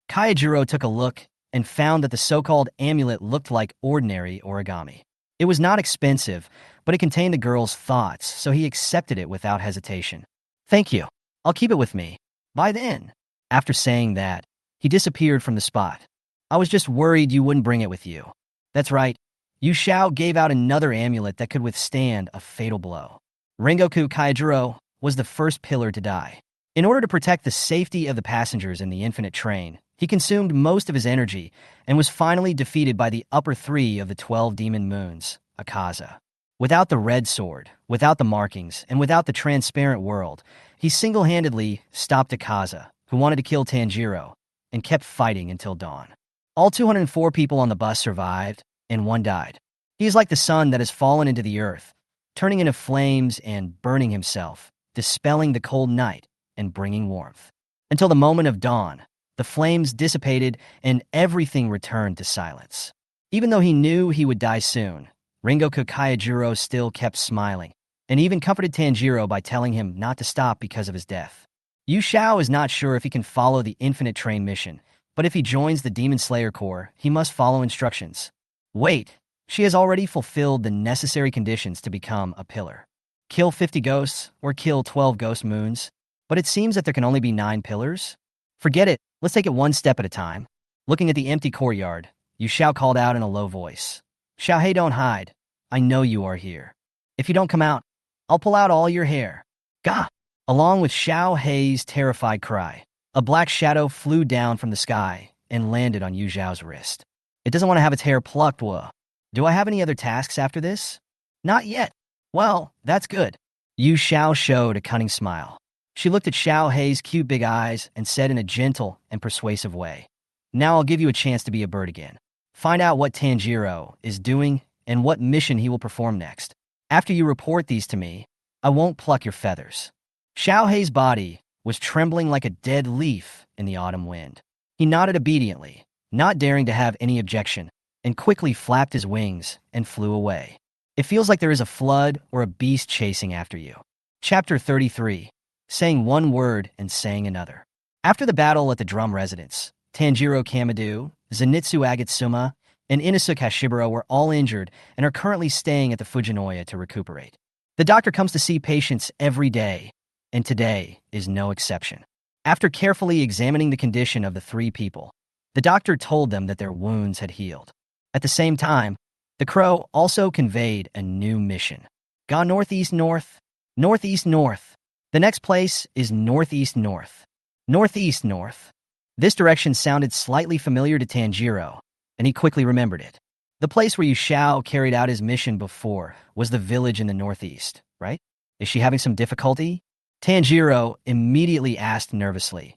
Kaijiro took a look and found that the so-called amulet looked like ordinary origami. It was not expensive, but it contained the girl's thoughts, so he accepted it without hesitation. "Thank you. I'll keep it with me. Bye then." After saying that, he disappeared from the spot. "I was just worried you wouldn't bring it with you." That's right. Yu Xiao gave out another amulet that could withstand a fatal blow. Rengoku Kaijiro was the first pillar to die. In order to protect the safety of the passengers in the infinite train, he consumed most of his energy and was finally defeated by the upper 3 of the 12 demon moons, Akaza. Without the red sword, without the markings, and without the transparent world, he single-handedly stopped Akaza, who wanted to kill Tanjiro, and kept fighting until dawn. All 204 people on the bus survived, and 1 died. He is like the sun that has fallen into the earth, turning into flames and burning himself, dispelling the cold night and bringing warmth. Until the moment of dawn, the flames dissipated and everything returned to silence. Even though he knew he would die soon, Rengoku Kaijuro still kept smiling, and even comforted Tanjiro by telling him not to stop because of his death. Yu Xiao is not sure if he can follow the Infinite Train mission, but if he joins the Demon Slayer Corps, he must follow instructions. Wait, she has already fulfilled the necessary conditions to become a pillar. Kill 50 ghosts or kill 12 ghost moons, but it seems that there can only be 9 pillars? Forget it, let's take it one step at a time. Looking at the empty courtyard, Yu Xiao called out in a low voice. Xiaohei, don't hide. I know you are here. If you don't come out, I'll pull out all your hair. Gah! Along with Xiaohei's terrified cry, a black shadow flew down from the sky and landed on Yu Xiao's wrist. It doesn't want to have its hair plucked, wuh. Do I have any other tasks after this? Not yet. Well, that's good. Yu Xiao showed a cunning smile. She looked at Xiaohei's cute big eyes and said in a gentle and persuasive way, Now I'll give you a chance to be a bird again. Find out what Tanjiro is doing and what mission he will perform next. After you report these to me, I won't pluck your feathers. Xiaohei's body was trembling like a dead leaf in the autumn wind. He nodded obediently, not daring to have any objection, and quickly flapped his wings and flew away. It feels like there is a flood or a beast chasing after you. Chapter 33. Saying one word and saying another. After the battle at the drum residence, Tanjiro Kamado, Zenitsu Agatsuma, and Inosuke Hashibara were all injured and are currently staying at the Fujinoya to recuperate. The doctor comes to see patients every day, and today is no exception. After carefully examining the condition of the 3 people, the doctor told them that their wounds had healed. At the same time, the crow also conveyed a new mission. Go northeast north, northeast north. The next place is northeast north, northeast north. This direction sounded slightly familiar to Tanjiro, and he quickly remembered it. The place where Yu Xiao carried out his mission before was the village in the northeast, right? Is she having some difficulty? Tanjiro immediately asked nervously.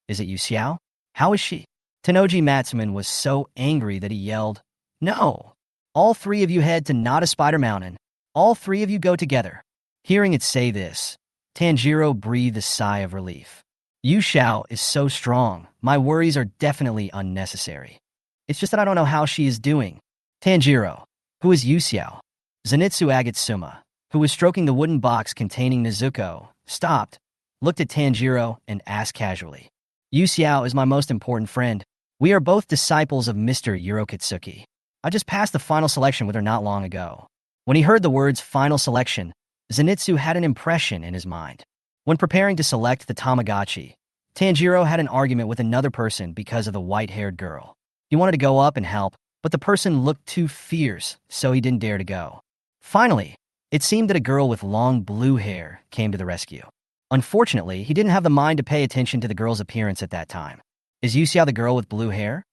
Is it Yu Xiao? How is she? Tenoji Matsuman was so angry that he yelled, No! All 3 of you head to Nada Spider Mountain. All 3 of you go together. Hearing it say this, Tanjiro breathed a sigh of relief. Yu Xiao is so strong, my worries are definitely unnecessary. It's just that I don't know how she is doing. Tanjiro, who is Yu Xiao? Zenitsu Agatsuma, who was stroking the wooden box containing Nezuko, stopped, looked at Tanjiro, and asked casually. Yu Xiao is my most important friend. We are both disciples of Mr. Urokodaki. I just passed the final selection with her not long ago. When he heard the words final selection, Zenitsu had an impression in his mind. When preparing to select the Tamagotchi, Tanjiro had an argument with another person because of the white-haired girl. He wanted to go up and help, but the person looked too fierce, so he didn't dare to go. Finally, it seemed that a girl with long blue hair came to the rescue. Unfortunately, he didn't have the mind to pay attention to the girl's appearance at that time. Is Yu Xiao the girl with blue hair?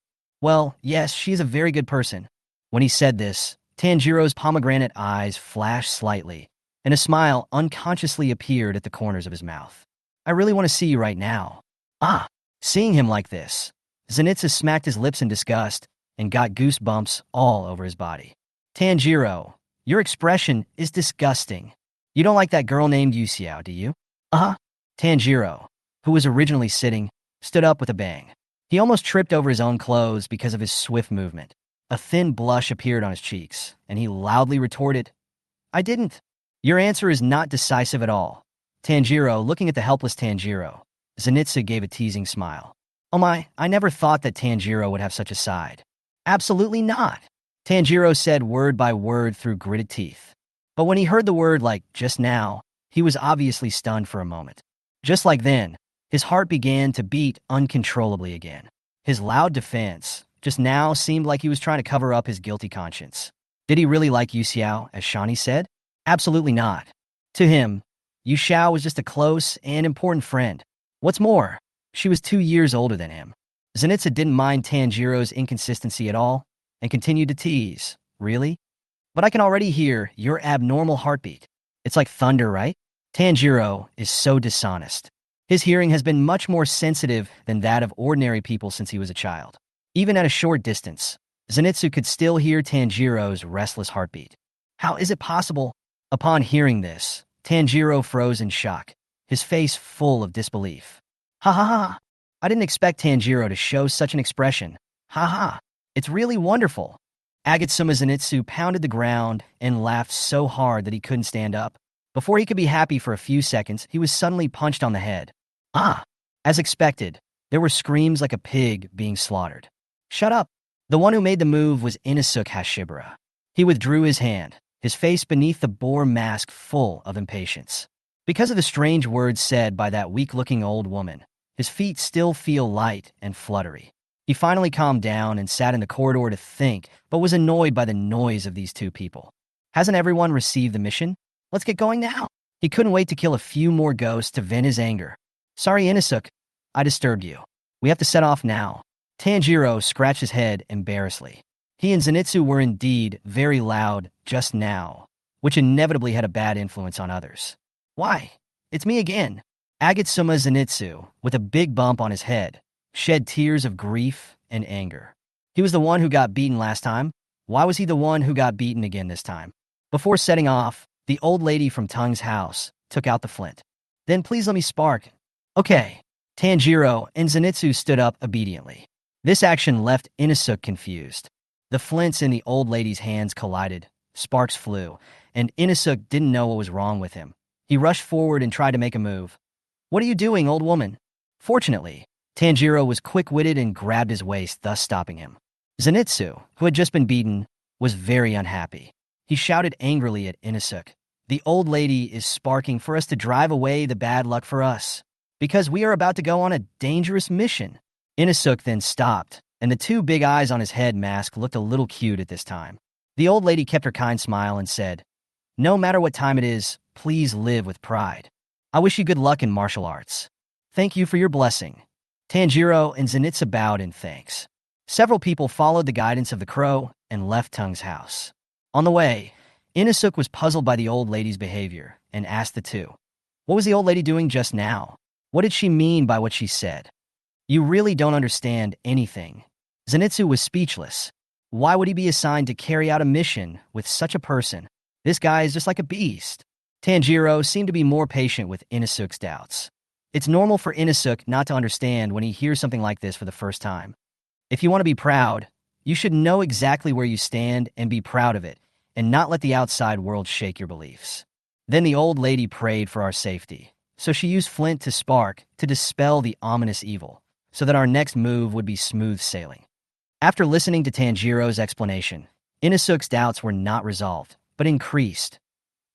Well, yes, she's a very good person. When he said this, Tanjiro's pomegranate eyes flashed slightly, and a smile unconsciously appeared at the corners of his mouth. I really want to see you right now. Ah! Seeing him like this, Zenitsu smacked his lips in disgust and got goosebumps all over his body. Tanjiro, your expression is disgusting. You don't like that girl named Yu Xiao, do you? Uh-huh. Tanjiro, who was originally sitting, stood up with a bang. He almost tripped over his own clothes because of his swift movement. A thin blush appeared on his cheeks, and he loudly retorted, I didn't. Your answer is not decisive at all. Tanjiro, looking at the helpless Tanjiro, Zenitsu gave a teasing smile. Oh my, I never thought that Tanjiro would have such a side. Absolutely not. Tanjiro said word by word through gritted teeth. But when he heard the word like just now, he was obviously stunned for a moment. Just like then, his heart began to beat uncontrollably again. His loud defense just now seemed like he was trying to cover up his guilty conscience. Did he really like Yu Xiao, as Shani said? Absolutely not. To him, Yu Xiao was just a close and important friend. What's more, she was 2 years older than him. Zenitsu didn't mind Tanjiro's inconsistency at all and continued to tease. Really? But I can already hear your abnormal heartbeat. It's like thunder, right? Tanjiro is so dishonest. His hearing has been much more sensitive than that of ordinary people since he was a child. Even at a short distance, Zenitsu could still hear Tanjiro's restless heartbeat. How is it possible? Upon hearing this, Tanjiro froze in shock, his face full of disbelief. Ha ha ha! I didn't expect Tanjiro to show such an expression. Ha ha! It's really wonderful. Agatsuma Zenitsu pounded the ground and laughed so hard that he couldn't stand up. Before he could be happy for a few seconds, he was suddenly punched on the head. Ah! As expected, there were screams like a pig being slaughtered. Shut up! The one who made the move was Inosuke Hashibara. He withdrew his hand, his face beneath the boar mask full of impatience. Because of the strange words said by that weak-looking old woman, his feet still feel light and fluttery. He finally calmed down and sat in the corridor to think, but was annoyed by the noise of these two people. Hasn't everyone received the mission? Let's get going now. He couldn't wait to kill a few more ghosts to vent his anger. Sorry, Inosuke, I disturbed you. We have to set off now. Tanjiro scratched his head embarrassedly. He and Zenitsu were indeed very loud just now, which inevitably had a bad influence on others. Why? It's me again. Agatsuma Zenitsu, with a big bump on his head, shed tears of grief and anger. He was the one who got beaten last time. Why was he the one who got beaten again this time? Before setting off, the old lady from Tung's house took out the flint. Then please let me spark. Okay. Tanjiro and Zenitsu stood up obediently. This action left Inosuke confused. The flints in the old lady's hands collided, sparks flew, and Inosuke didn't know what was wrong with him. He rushed forward and tried to make a move. What are you doing, old woman? Fortunately, Tanjiro was quick-witted and grabbed his waist, thus stopping him. Zenitsu, who had just been beaten, was very unhappy. He shouted angrily at Inosuke. The old lady is sparking for us to drive away the bad luck for us, because we are about to go on a dangerous mission. Inosuke then stopped, and the two big eyes on his head mask looked a little cute at this time. The old lady kept her kind smile and said, "No matter what time it is, please live with pride. I wish you good luck in martial arts. Thank you for your blessing." Tanjiro and Zenitsu bowed in thanks. Several people followed the guidance of the crow and left Tung's house. On the way, Inosuke was puzzled by the old lady's behavior and asked the two, "What was the old lady doing just now? What did she mean by what she said?" "You really don't understand anything." Zenitsu was speechless. Why would he be assigned to carry out a mission with such a person? This guy is just like a beast. Tanjiro seemed to be more patient with Inosuke's doubts. It's normal for Inosuke not to understand when he hears something like this for the first time. If you want to be proud, you should know exactly where you stand and be proud of it, and not let the outside world shake your beliefs. Then the old lady prayed for our safety, so she used flint to spark to dispel the ominous evil, so that our next move would be smooth sailing. After listening to Tanjiro's explanation, Inosuke's doubts were not resolved, but increased.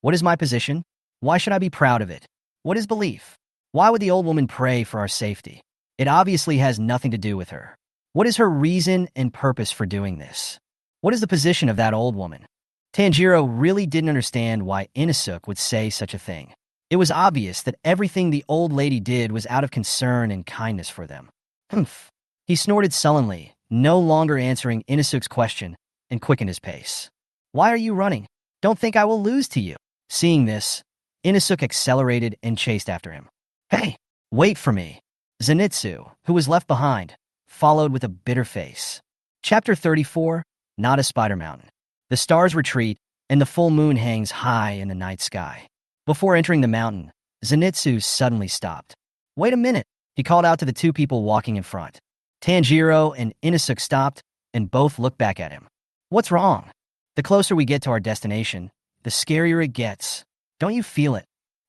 What is my position? Why should I be proud of it? What is belief? Why would the old woman pray for our safety? It obviously has nothing to do with her. What is her reason and purpose for doing this? What is the position of that old woman? Tanjiro really didn't understand why Inosuke would say such a thing. It was obvious that everything the old lady did was out of concern and kindness for them. Humph. He snorted sullenly, no longer answering Inosuke's question, and quickened his pace. Why are you running? Don't think I will lose to you. Seeing this, Inosuke accelerated and chased after him. Hey, wait for me. Zenitsu, who was left behind, followed with a bitter face. Chapter 34, Not a Spider Mountain. The stars retreat, and the full moon hangs high in the night sky. Before entering the mountain, Zenitsu suddenly stopped. Wait a minute, he called out to the two people walking in front. Tanjiro and Inosuke stopped, and both looked back at him. What's wrong? The closer we get to our destination, the scarier it gets. Don't you feel it?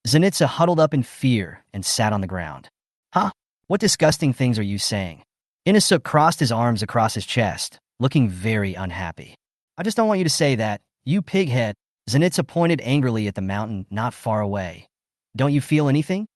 Zenitsu huddled up in fear and sat on the ground. Huh? What disgusting things are you saying? Inosuke crossed his arms across his chest, looking very unhappy. I just don't want you to say that, you pighead. Zenitsu pointed angrily at the mountain not far away. Don't you feel anything?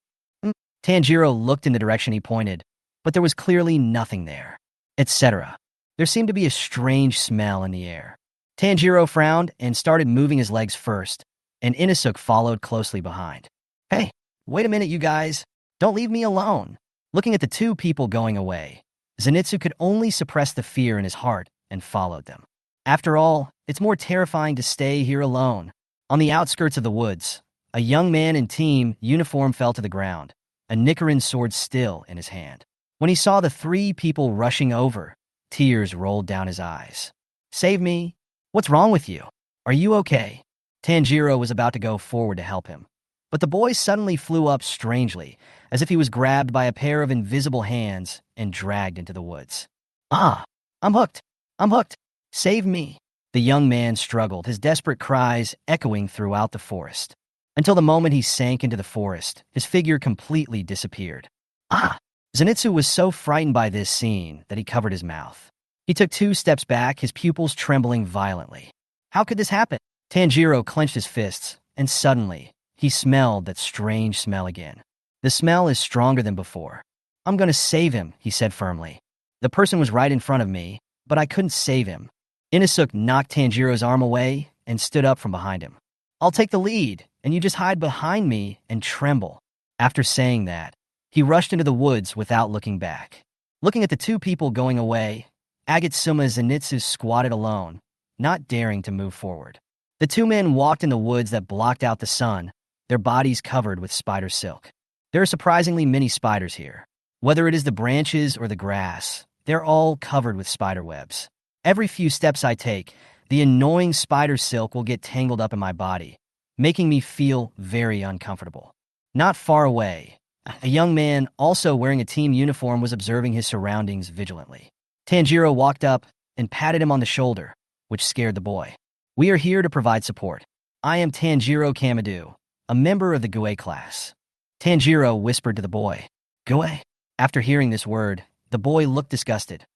Tanjiro looked in the direction he pointed, but there was clearly nothing there, etc. There seemed to be a strange smell in the air. Tanjiro frowned and started moving his legs first, and Inosuke followed closely behind. Hey, wait a minute, you guys. Don't leave me alone. Looking at the two people going away, Zenitsu could only suppress the fear in his heart and followed them. After all, it's more terrifying to stay here alone. On the outskirts of the woods, a young man in team uniform fell to the ground, a Nichiren sword still in his hand. When he saw the three people rushing over, tears rolled down his eyes. Save me. What's wrong with you? Are you okay? Tanjiro was about to go forward to help him. But the boy suddenly flew up strangely, as if he was grabbed by a pair of invisible hands and dragged into the woods. Ah, I'm hooked! I'm hooked! Save me! The young man struggled, his desperate cries echoing throughout the forest. Until the moment he sank into the forest, his figure completely disappeared. Ah! Zenitsu was so frightened by this scene that he covered his mouth. He took 2 steps back, his pupils trembling violently. How could this happen? Tanjiro clenched his fists, and suddenly, he smelled that strange smell again. The smell is stronger than before. I'm gonna save him, he said firmly. The person was right in front of me, but I couldn't save him. Inosuke knocked Tanjiro's arm away and stood up from behind him. I'll take the lead, and you just hide behind me and tremble. After saying that, he rushed into the woods without looking back. Looking at the 2 people going away, Agatsuma Zenitsu squatted alone, not daring to move forward. The 2 men walked in the woods that blocked out the sun, their bodies covered with spider silk. There are surprisingly many spiders here. Whether it is the branches or the grass, they're all covered with spider webs. Every few steps I take, the annoying spider silk will get tangled up in my body, making me feel very uncomfortable. Not far away, a young man, also wearing a team uniform, was observing his surroundings vigilantly. Tanjiro walked up and patted him on the shoulder, which scared the boy. We are here to provide support. I am Tanjiro Kamadu, a member of the Gue class. Tanjiro whispered to the boy. Gue? After hearing this word, the boy looked disgusted.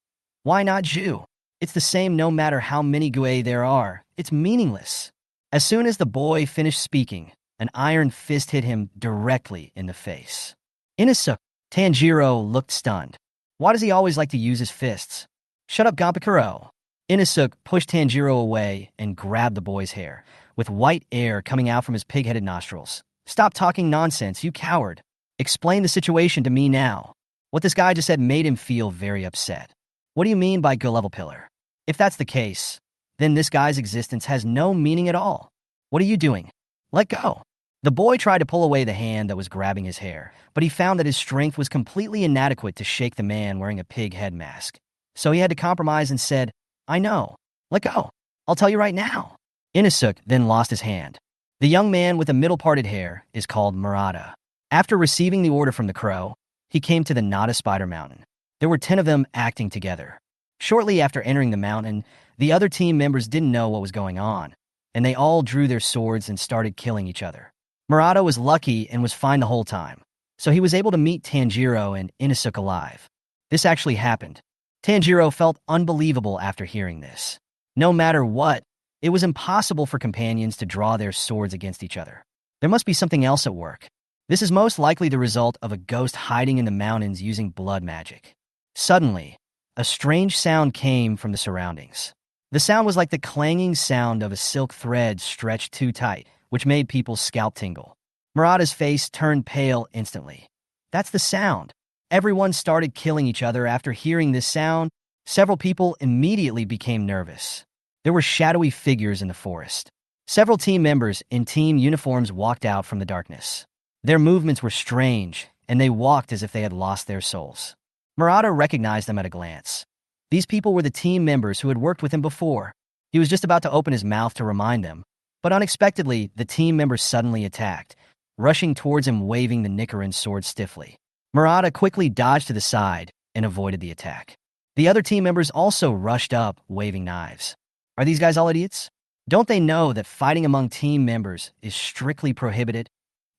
Why not Ju? It's the same no matter how many Gue there are. It's meaningless. As soon as the boy finished speaking, an iron fist hit him directly in the face. Inosuke. Tanjiro looked stunned. Why does he always like to use his fists? Shut up, Gampakuro. Inosuke pushed Tanjiro away and grabbed the boy's hair, with white air coming out from his pig-headed nostrils. Stop talking nonsense, you coward. Explain the situation to me now. What this guy just said made him feel very upset. What do you mean by good level pillar? If that's the case, then this guy's existence has no meaning at all. What are you doing? Let go. The boy tried to pull away the hand that was grabbing his hair, but he found that his strength was completely inadequate to shake the man wearing a pig head mask. So he had to compromise and said, I know. Let go. I'll tell you right now. Inosuke then lost his hand. The young man with the middle-parted hair is called Murata. After receiving the order from the crow, he came to the Nada Spider Mountain. There were 10 of them acting together. Shortly after entering the mountain, the other team members didn't know what was going on, and they all drew their swords and started killing each other. Murata was lucky and was fine the whole time, so he was able to meet Tanjiro and Inosuke alive. This actually happened. Tanjiro felt unbelievable after hearing this. No matter what, it was impossible for companions to draw their swords against each other. There must be something else at work. This is most likely the result of a ghost hiding in the mountains using blood magic. Suddenly, a strange sound came from the surroundings. The sound was like the clanging sound of a silk thread stretched too tight, which made people's scalp tingle. Murata's face turned pale instantly. That's the sound. Everyone started killing each other after hearing this sound. Several people immediately became nervous. There were shadowy figures in the forest. Several team members in team uniforms walked out from the darkness. Their movements were strange, and they walked as if they had lost their souls. Murata recognized them at a glance. These people were the team members who had worked with him before. He was just about to open his mouth to remind them, but unexpectedly, the team members suddenly attacked, rushing towards him waving the Nichiren sword stiffly. Murata quickly dodged to the side and avoided the attack. The other team members also rushed up, waving knives. Are these guys all idiots? Don't they know that fighting among team members is strictly prohibited?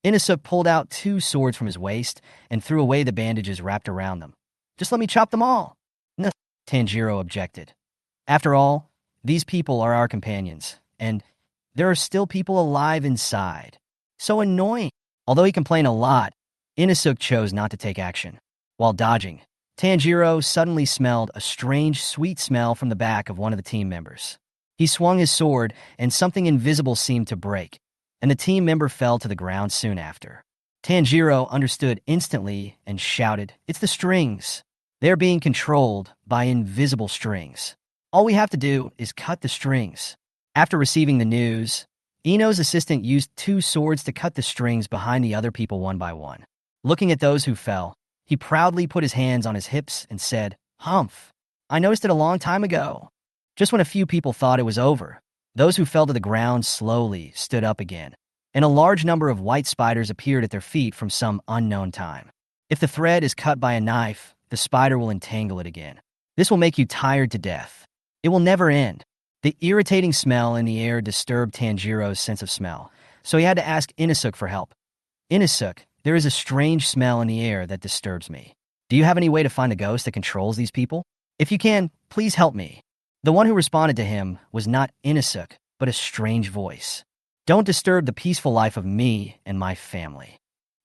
Inosuke pulled out 2 swords from his waist and threw away the bandages wrapped around them. Just let me chop them all. No, Tanjiro objected. After all, these people are our companions, and there are still people alive inside. So annoying. Although he complained a lot, Inosuke chose not to take action. While dodging, Tanjiro suddenly smelled a strange, sweet smell from the back of one of the team members. He swung his sword, and something invisible seemed to break, and the team member fell to the ground soon after. Tanjiro understood instantly and shouted, It's the strings. They're being controlled by invisible strings. All we have to do is cut the strings. After receiving the news, Ino's assistant used 2 swords to cut the strings behind the other people one by one. Looking at those who fell, he proudly put his hands on his hips and said, Humph! I noticed it a long time ago. Just when a few people thought it was over, those who fell to the ground slowly stood up again, and a large number of white spiders appeared at their feet from some unknown time. If the thread is cut by a knife, the spider will entangle it again. This will make you tired to death. It will never end. The irritating smell in the air disturbed Tanjiro's sense of smell, so he had to ask Inosuke for help. Inosuke, there is a strange smell in the air that disturbs me. Do you have any way to find a ghost that controls these people? If you can, please help me. The one who responded to him was not Inosuke, but a strange voice. Don't disturb the peaceful life of me and my family.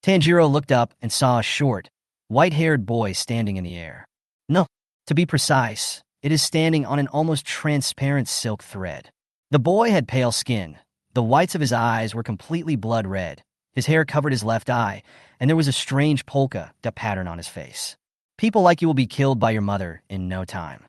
Tanjiro looked up and saw a short, white-haired boy standing in the air. No, to be precise, it is standing on an almost transparent silk thread. The boy had pale skin. The whites of his eyes were completely blood red. His hair covered his left eye, and there was a strange polka dot pattern on his face. People like you will be killed by your mother in no time.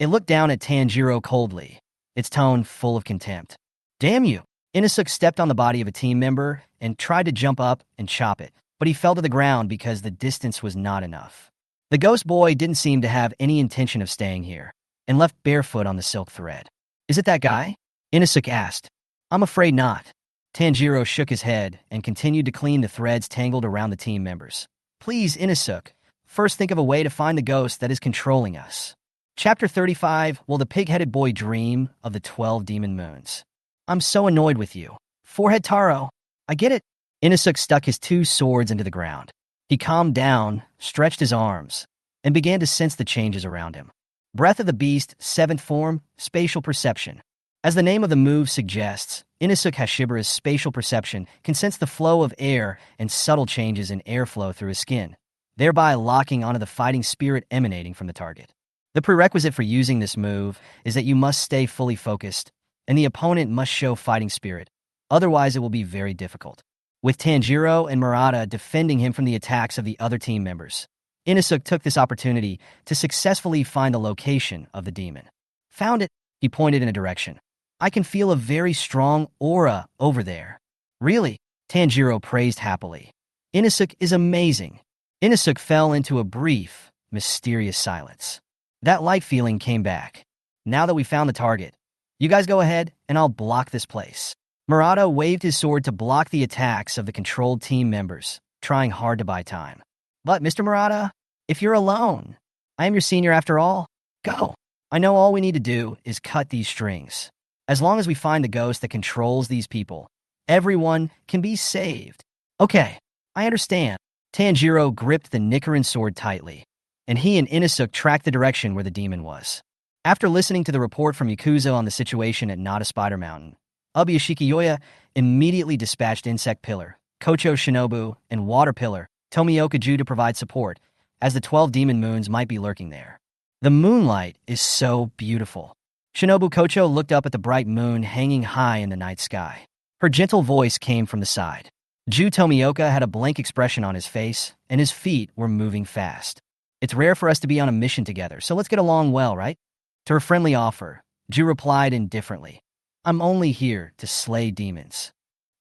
It looked down at Tanjiro coldly, its tone full of contempt. Damn you! Inosuke stepped on the body of a team member and tried to jump up and chop it, but he fell to the ground because the distance was not enough. The ghost boy didn't seem to have any intention of staying here, and left barefoot on the silk thread. Is it that guy? Inosuke asked. I'm afraid not. Tanjiro shook his head and continued to clean the threads tangled around the team members. Please, Inosuke, first think of a way to find the ghost that is controlling us. Chapter 35, Will the Pig-Headed Boy Dream of the 12 Demon Moons? I'm so annoyed with you. Forehead Taro, I get it. Inosuke stuck his two swords into the ground. He calmed down, stretched his arms, and began to sense the changes around him. Breath of the Beast, 7th form, spatial perception. As the name of the move suggests, Inosuke Hashibara's spatial perception can sense the flow of air and subtle changes in airflow through his skin, thereby locking onto the fighting spirit emanating from the target. The prerequisite for using this move is that you must stay fully focused, and the opponent must show fighting spirit, otherwise it will be very difficult. With Tanjiro and Murata defending him from the attacks of the other team members, Inosuke took this opportunity to successfully find the location of the demon. Found it, he pointed in a direction. I can feel a very strong aura over there. Really? Tanjiro praised happily. Inosuke is amazing. Inosuke fell into a brief, mysterious silence. That light feeling came back. Now that we found the target, you guys go ahead and I'll block this place. Murata waved his sword to block the attacks of the controlled team members, trying hard to buy time. But, Mr. Murata, if you're alone, I am your senior after all. Go. I know all we need to do is cut these strings. As long as we find the ghost that controls these people, everyone can be saved. Okay, I understand. Tanjiro gripped the Nichiren sword tightly, and he and Inosuke tracked the direction where the demon was. After listening to the report from Yakuza on the situation at Nada Spider Mountain, Ubuyashikiyoya immediately dispatched Insect Pillar, Kocho Shinobu, and Water Pillar, Tomioka Ju to provide support, as the 12 demon moons might be lurking there. The moonlight is so beautiful. Shinobu Kocho looked up at the bright moon hanging high in the night sky. Her gentle voice came from the side. Ju Tomioka had a blank expression on his face, and his feet were moving fast. It's rare for us to be on a mission together, so let's get along well, right? To her friendly offer, Ju replied indifferently. I'm only here to slay demons.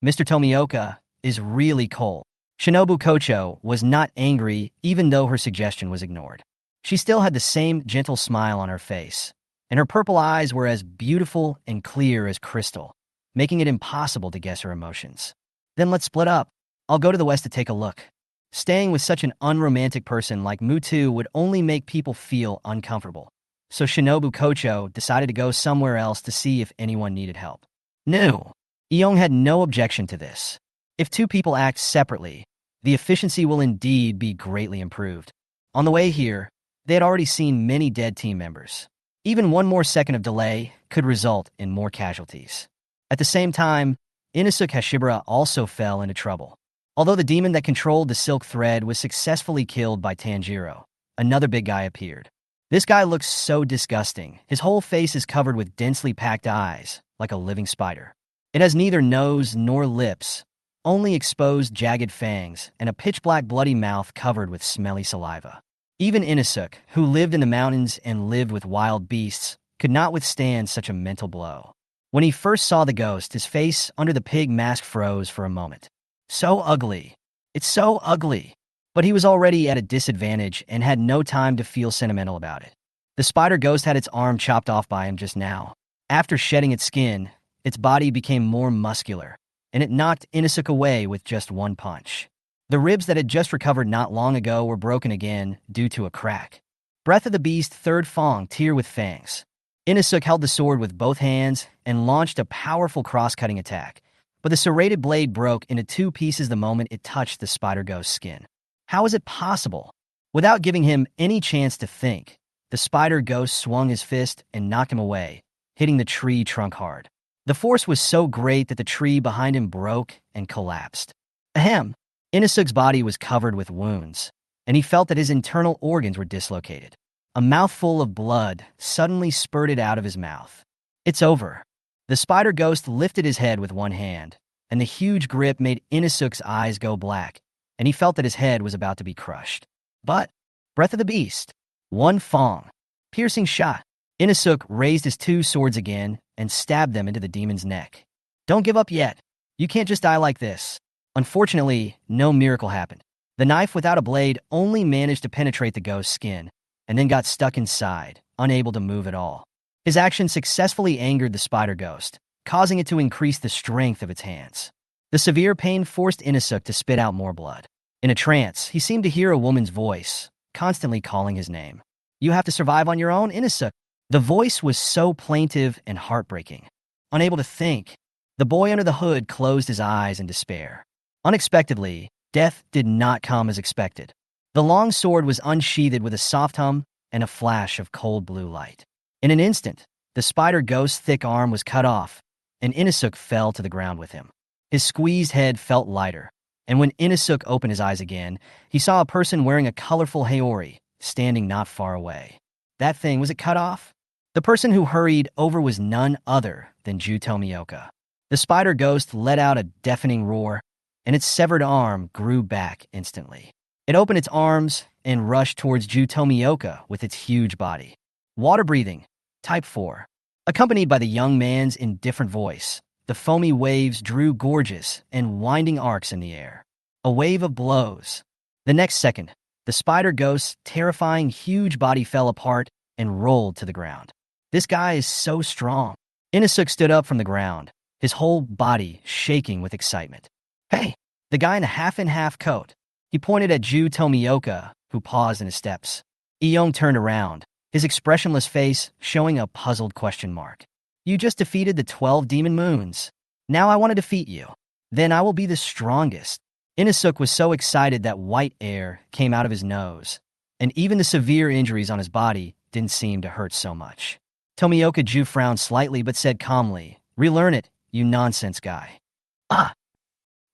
Mr. Tomioka is really cold. Shinobu Kocho was not angry even though her suggestion was ignored. She still had the same gentle smile on her face, and her purple eyes were as beautiful and clear as crystal, making it impossible to guess her emotions. Then let's split up. I'll go to the west to take a look. Staying with such an unromantic person like Mutu would only make people feel uncomfortable. So Shinobu Kocho decided to go somewhere else to see if anyone needed help. No. Iong had no objection to this. If two people act separately, the efficiency will indeed be greatly improved. On the way here, they had already seen many dead team members. Even one more second of delay could result in more casualties. At the same time, Inosuke Hashibara also fell into trouble. Although the demon that controlled the silk thread was successfully killed by Tanjiro, another big guy appeared. This guy looks so disgusting. His whole face is covered with densely packed eyes, like a living spider. It has neither nose nor lips, only exposed jagged fangs and a pitch-black bloody mouth covered with smelly saliva. Even Inosuke, who lived in the mountains and lived with wild beasts, could not withstand such a mental blow. When he first saw the ghost, his face under the pig mask froze for a moment. So ugly. It's so ugly. But he was already at a disadvantage and had no time to feel sentimental about it. The spider ghost had its arm chopped off by him just now. After shedding its skin, its body became more muscular, and it knocked Inosuke away with just one punch. The ribs that had just recovered not long ago were broken again due to a crack. Breath of the Beast, third Fang, tear with fangs. Inosuke held the sword with both hands and launched a powerful cross-cutting attack, but the serrated blade broke into two pieces the moment it touched the spider ghost's skin. How is it possible? Without giving him any chance to think, the spider ghost swung his fist and knocked him away, hitting the tree trunk hard. The force was so great that the tree behind him broke and collapsed. Ahem! Inosuke's body was covered with wounds, and he felt that his internal organs were dislocated. A mouthful of blood suddenly spurted out of his mouth. It's over. The spider ghost lifted his head with one hand, and the huge grip made Inosuke's eyes go black, and he felt that his head was about to be crushed. But, Breath of the Beast, one Fang, piercing shot. Inosuke raised his two swords again and stabbed them into the demon's neck. Don't give up yet. You can't just die like this. Unfortunately, no miracle happened. The knife without a blade only managed to penetrate the ghost's skin, and then got stuck inside, unable to move at all. His action successfully angered the spider ghost, causing it to increase the strength of its hands. The severe pain forced Inosuke to spit out more blood. In a trance, he seemed to hear a woman's voice, constantly calling his name. You have to survive on your own, Inosuke. The voice was so plaintive and heartbreaking. Unable to think, the boy under the hood closed his eyes in despair. Unexpectedly, death did not come as expected. The long sword was unsheathed with a soft hum and a flash of cold blue light. In an instant, the spider ghost's thick arm was cut off, and Inosuke fell to the ground with him. His squeezed head felt lighter, and when Inosuke opened his eyes again, he saw a person wearing a colorful haori standing not far away. That thing, was it cut off? The person who hurried over was none other than Ju Tomioka. The spider ghost let out a deafening roar, and its severed arm grew back instantly. It opened its arms and rushed towards Ju Tomioka with its huge body. Water breathing, type 4. Accompanied by the young man's indifferent voice, the foamy waves drew gorgeous and winding arcs in the air. A wave of blows. The next second, the spider ghost's terrifying huge body fell apart and rolled to the ground. This guy is so strong. Inosuke stood up from the ground, his whole body shaking with excitement. Hey, the guy in a half-and-half coat. He pointed at Ju Tomioka, who paused in his steps. Iyong turned around, his expressionless face showing a puzzled question mark. You just defeated the 12 demon moons. Now I want to defeat you. Then I will be the strongest. Inosuke was so excited that white air came out of his nose, and even the severe injuries on his body didn't seem to hurt so much. Tomioka Ju frowned slightly but said calmly, Relearn it, you nonsense guy.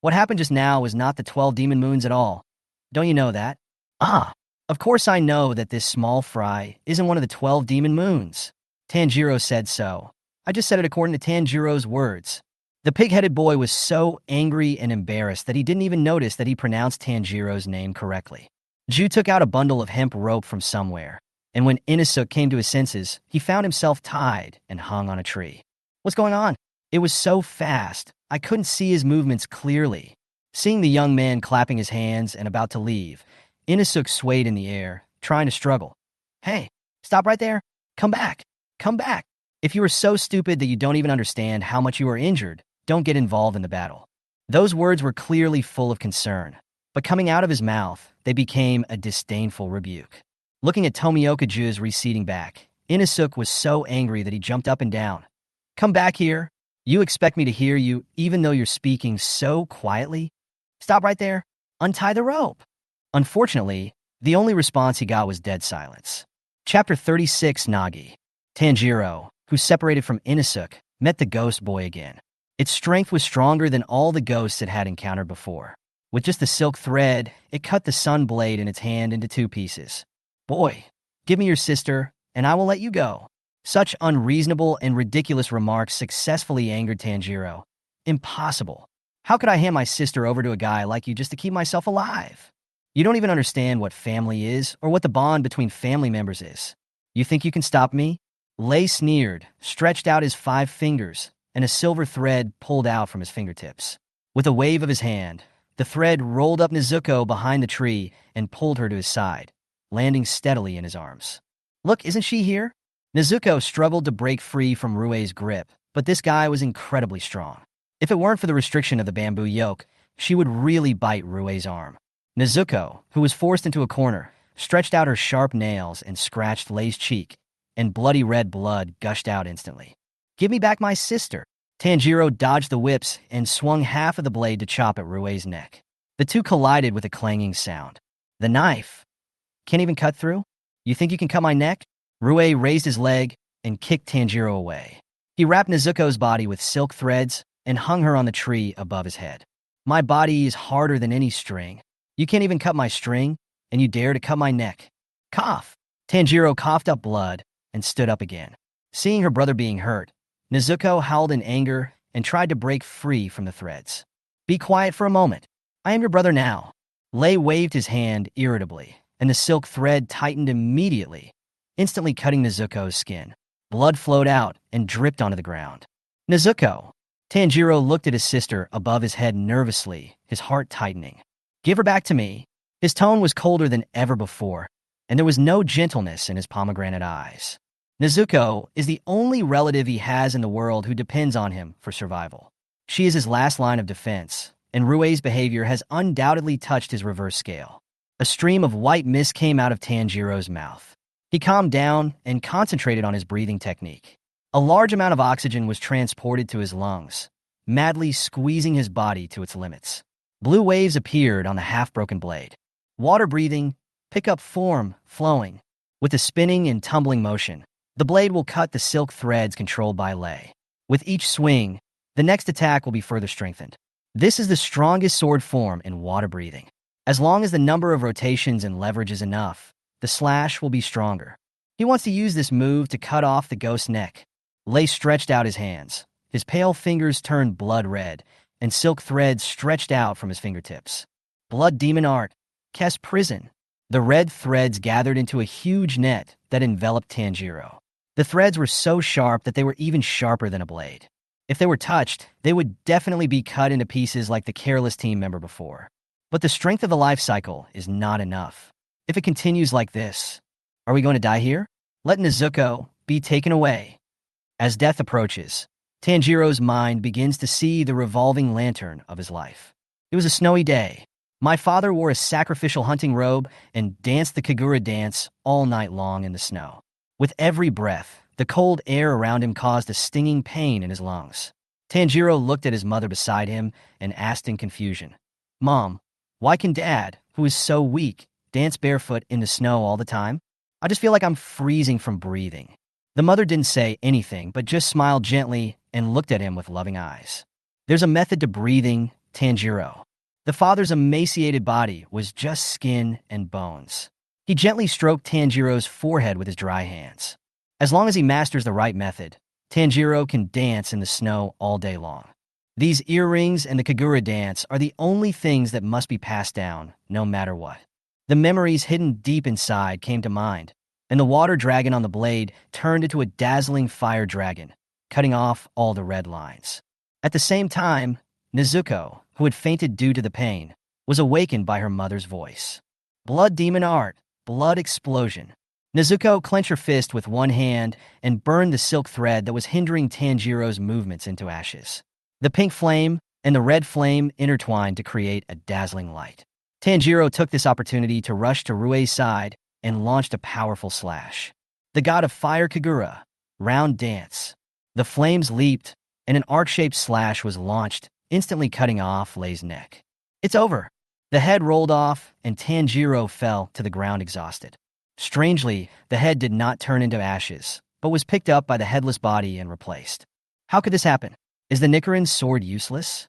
What happened just now was not the 12 demon moons at all. Don't you know that? Of course I know that this small fry isn't one of the 12 demon moons. Tanjiro said so. I just said it according to Tanjiro's words. The pig-headed boy was so angry and embarrassed that he didn't even notice that he pronounced Tanjiro's name correctly. Ju took out a bundle of hemp rope from somewhere, and when Inosuke came to his senses, he found himself tied and hung on a tree. What's going on? It was so fast, I couldn't see his movements clearly. Seeing the young man clapping his hands and about to leave, Inosuke swayed in the air, trying to struggle. Hey, stop right there. Come back. Come back. If you are so stupid that you don't even understand how much you are injured, don't get involved in the battle. Those words were clearly full of concern, but coming out of his mouth, they became a disdainful rebuke. Looking at Tomioka Ju's receding back, Inosuke was so angry that he jumped up and down. Come back here. You expect me to hear you even though you're speaking so quietly? Stop right there. Untie the rope. Unfortunately, the only response he got was dead silence. Chapter 36, Nagi. Tanjiro, who separated from Inosuke, met the ghost boy again. Its strength was stronger than all the ghosts it had encountered before. With just a silk thread, it cut the sun blade in its hand into two pieces. Boy, give me your sister, and I will let you go. Such unreasonable and ridiculous remarks successfully angered Tanjiro. Impossible. How could I hand my sister over to a guy like you just to keep myself alive? You don't even understand what family is or what the bond between family members is. You think you can stop me? Lei sneered, stretched out his 5 fingers, and a silver thread pulled out from his fingertips. With a wave of his hand, the thread rolled up Nezuko behind the tree and pulled her to his side, landing steadily in his arms. Look, isn't she here? Nezuko struggled to break free from Rue's grip, but this guy was incredibly strong. If it weren't for the restriction of the bamboo yoke, she would really bite Rue's arm. Nezuko, who was forced into a corner, stretched out her sharp nails and scratched Lei's cheek, and bloody red blood gushed out instantly. "Give me back my sister!" Tanjiro dodged the whips and swung half of the blade to chop at Rue's neck. The two collided with a clanging sound. "The knife! Can't even cut through? You think you can cut my neck?" Rue raised his leg and kicked Tanjiro away. He wrapped Nezuko's body with silk threads and hung her on the tree above his head. "My body is harder than any string. You can't even cut my string, and you dare to cut my neck." Cough! Tanjiro coughed up blood and stood up again. Seeing her brother being hurt, Nezuko howled in anger and tried to break free from the threads. "Be quiet for a moment. I am your brother now." Lei waved his hand irritably, and the silk thread tightened immediately, instantly cutting Nezuko's skin. Blood flowed out and dripped onto the ground. "Nezuko!" Tanjiro looked at his sister above his head nervously, his heart tightening. "Give her back to me." His tone was colder than ever before, and there was no gentleness in his pomegranate eyes. Nezuko is the only relative he has in the world who depends on him for survival. She is his last line of defense, and Rue's behavior has undoubtedly touched his reverse scale. A stream of white mist came out of Tanjiro's mouth. He calmed down and concentrated on his breathing technique. A large amount of oxygen was transported to his lungs, madly squeezing his body to its limits. Blue waves appeared on the half-broken blade. Water breathing, pick up form, flowing. With a spinning and tumbling motion, the blade will cut the silk threads controlled by Lei. With each swing, the next attack will be further strengthened. This is the strongest sword form in water breathing. As long as the number of rotations and leverage is enough, the slash will be stronger. He wants to use this move to cut off the ghost's neck. Lei stretched out his hands. His pale fingers turned blood red, and silk threads stretched out from his fingertips. Blood demon art, Kess prison. The red threads gathered into a huge net that enveloped Tanjiro. The threads were so sharp that they were even sharper than a blade. If they were touched, they would definitely be cut into pieces like the careless team member before. But the strength of the life cycle is not enough. If it continues like this, are we going to die here? Let Nezuko be taken away. As death approaches, Tanjiro's mind begins to see the revolving lantern of his life. It was a snowy day. My father wore a sacrificial hunting robe and danced the Kagura dance all night long in the snow. With every breath, the cold air around him caused a stinging pain in his lungs. Tanjiro looked at his mother beside him and asked in confusion, "Mom, why can Dad, who is so weak, dance barefoot in the snow all the time? I just feel like I'm freezing from breathing." The mother didn't say anything, but just smiled gently and looked at him with loving eyes. "There's a method to breathing, Tanjiro." The father's emaciated body was just skin and bones. He gently stroked Tanjiro's forehead with his dry hands. As long as he masters the right method, Tanjiro can dance in the snow all day long. These earrings and the Kagura dance are the only things that must be passed down, no matter what. The memories hidden deep inside came to mind, and the water dragon on the blade turned into a dazzling fire dragon, cutting off all the red lines. At the same time, Nezuko, who had fainted due to the pain, was awakened by her mother's voice. "Blood demon art, blood explosion." Nezuko clenched her fist with one hand and burned the silk thread that was hindering Tanjiro's movements into ashes. The pink flame and the red flame intertwined to create a dazzling light. Tanjiro took this opportunity to rush to Rue's side and launched a powerful slash. The god of fire Kagura, round dance. The flames leaped, and an arc-shaped slash was launched, instantly cutting off Lei's neck. "It's over." The head rolled off, and Tanjiro fell to the ground exhausted. Strangely, the head did not turn into ashes, but was picked up by the headless body and replaced. How could this happen? Is the Nichiren's sword useless?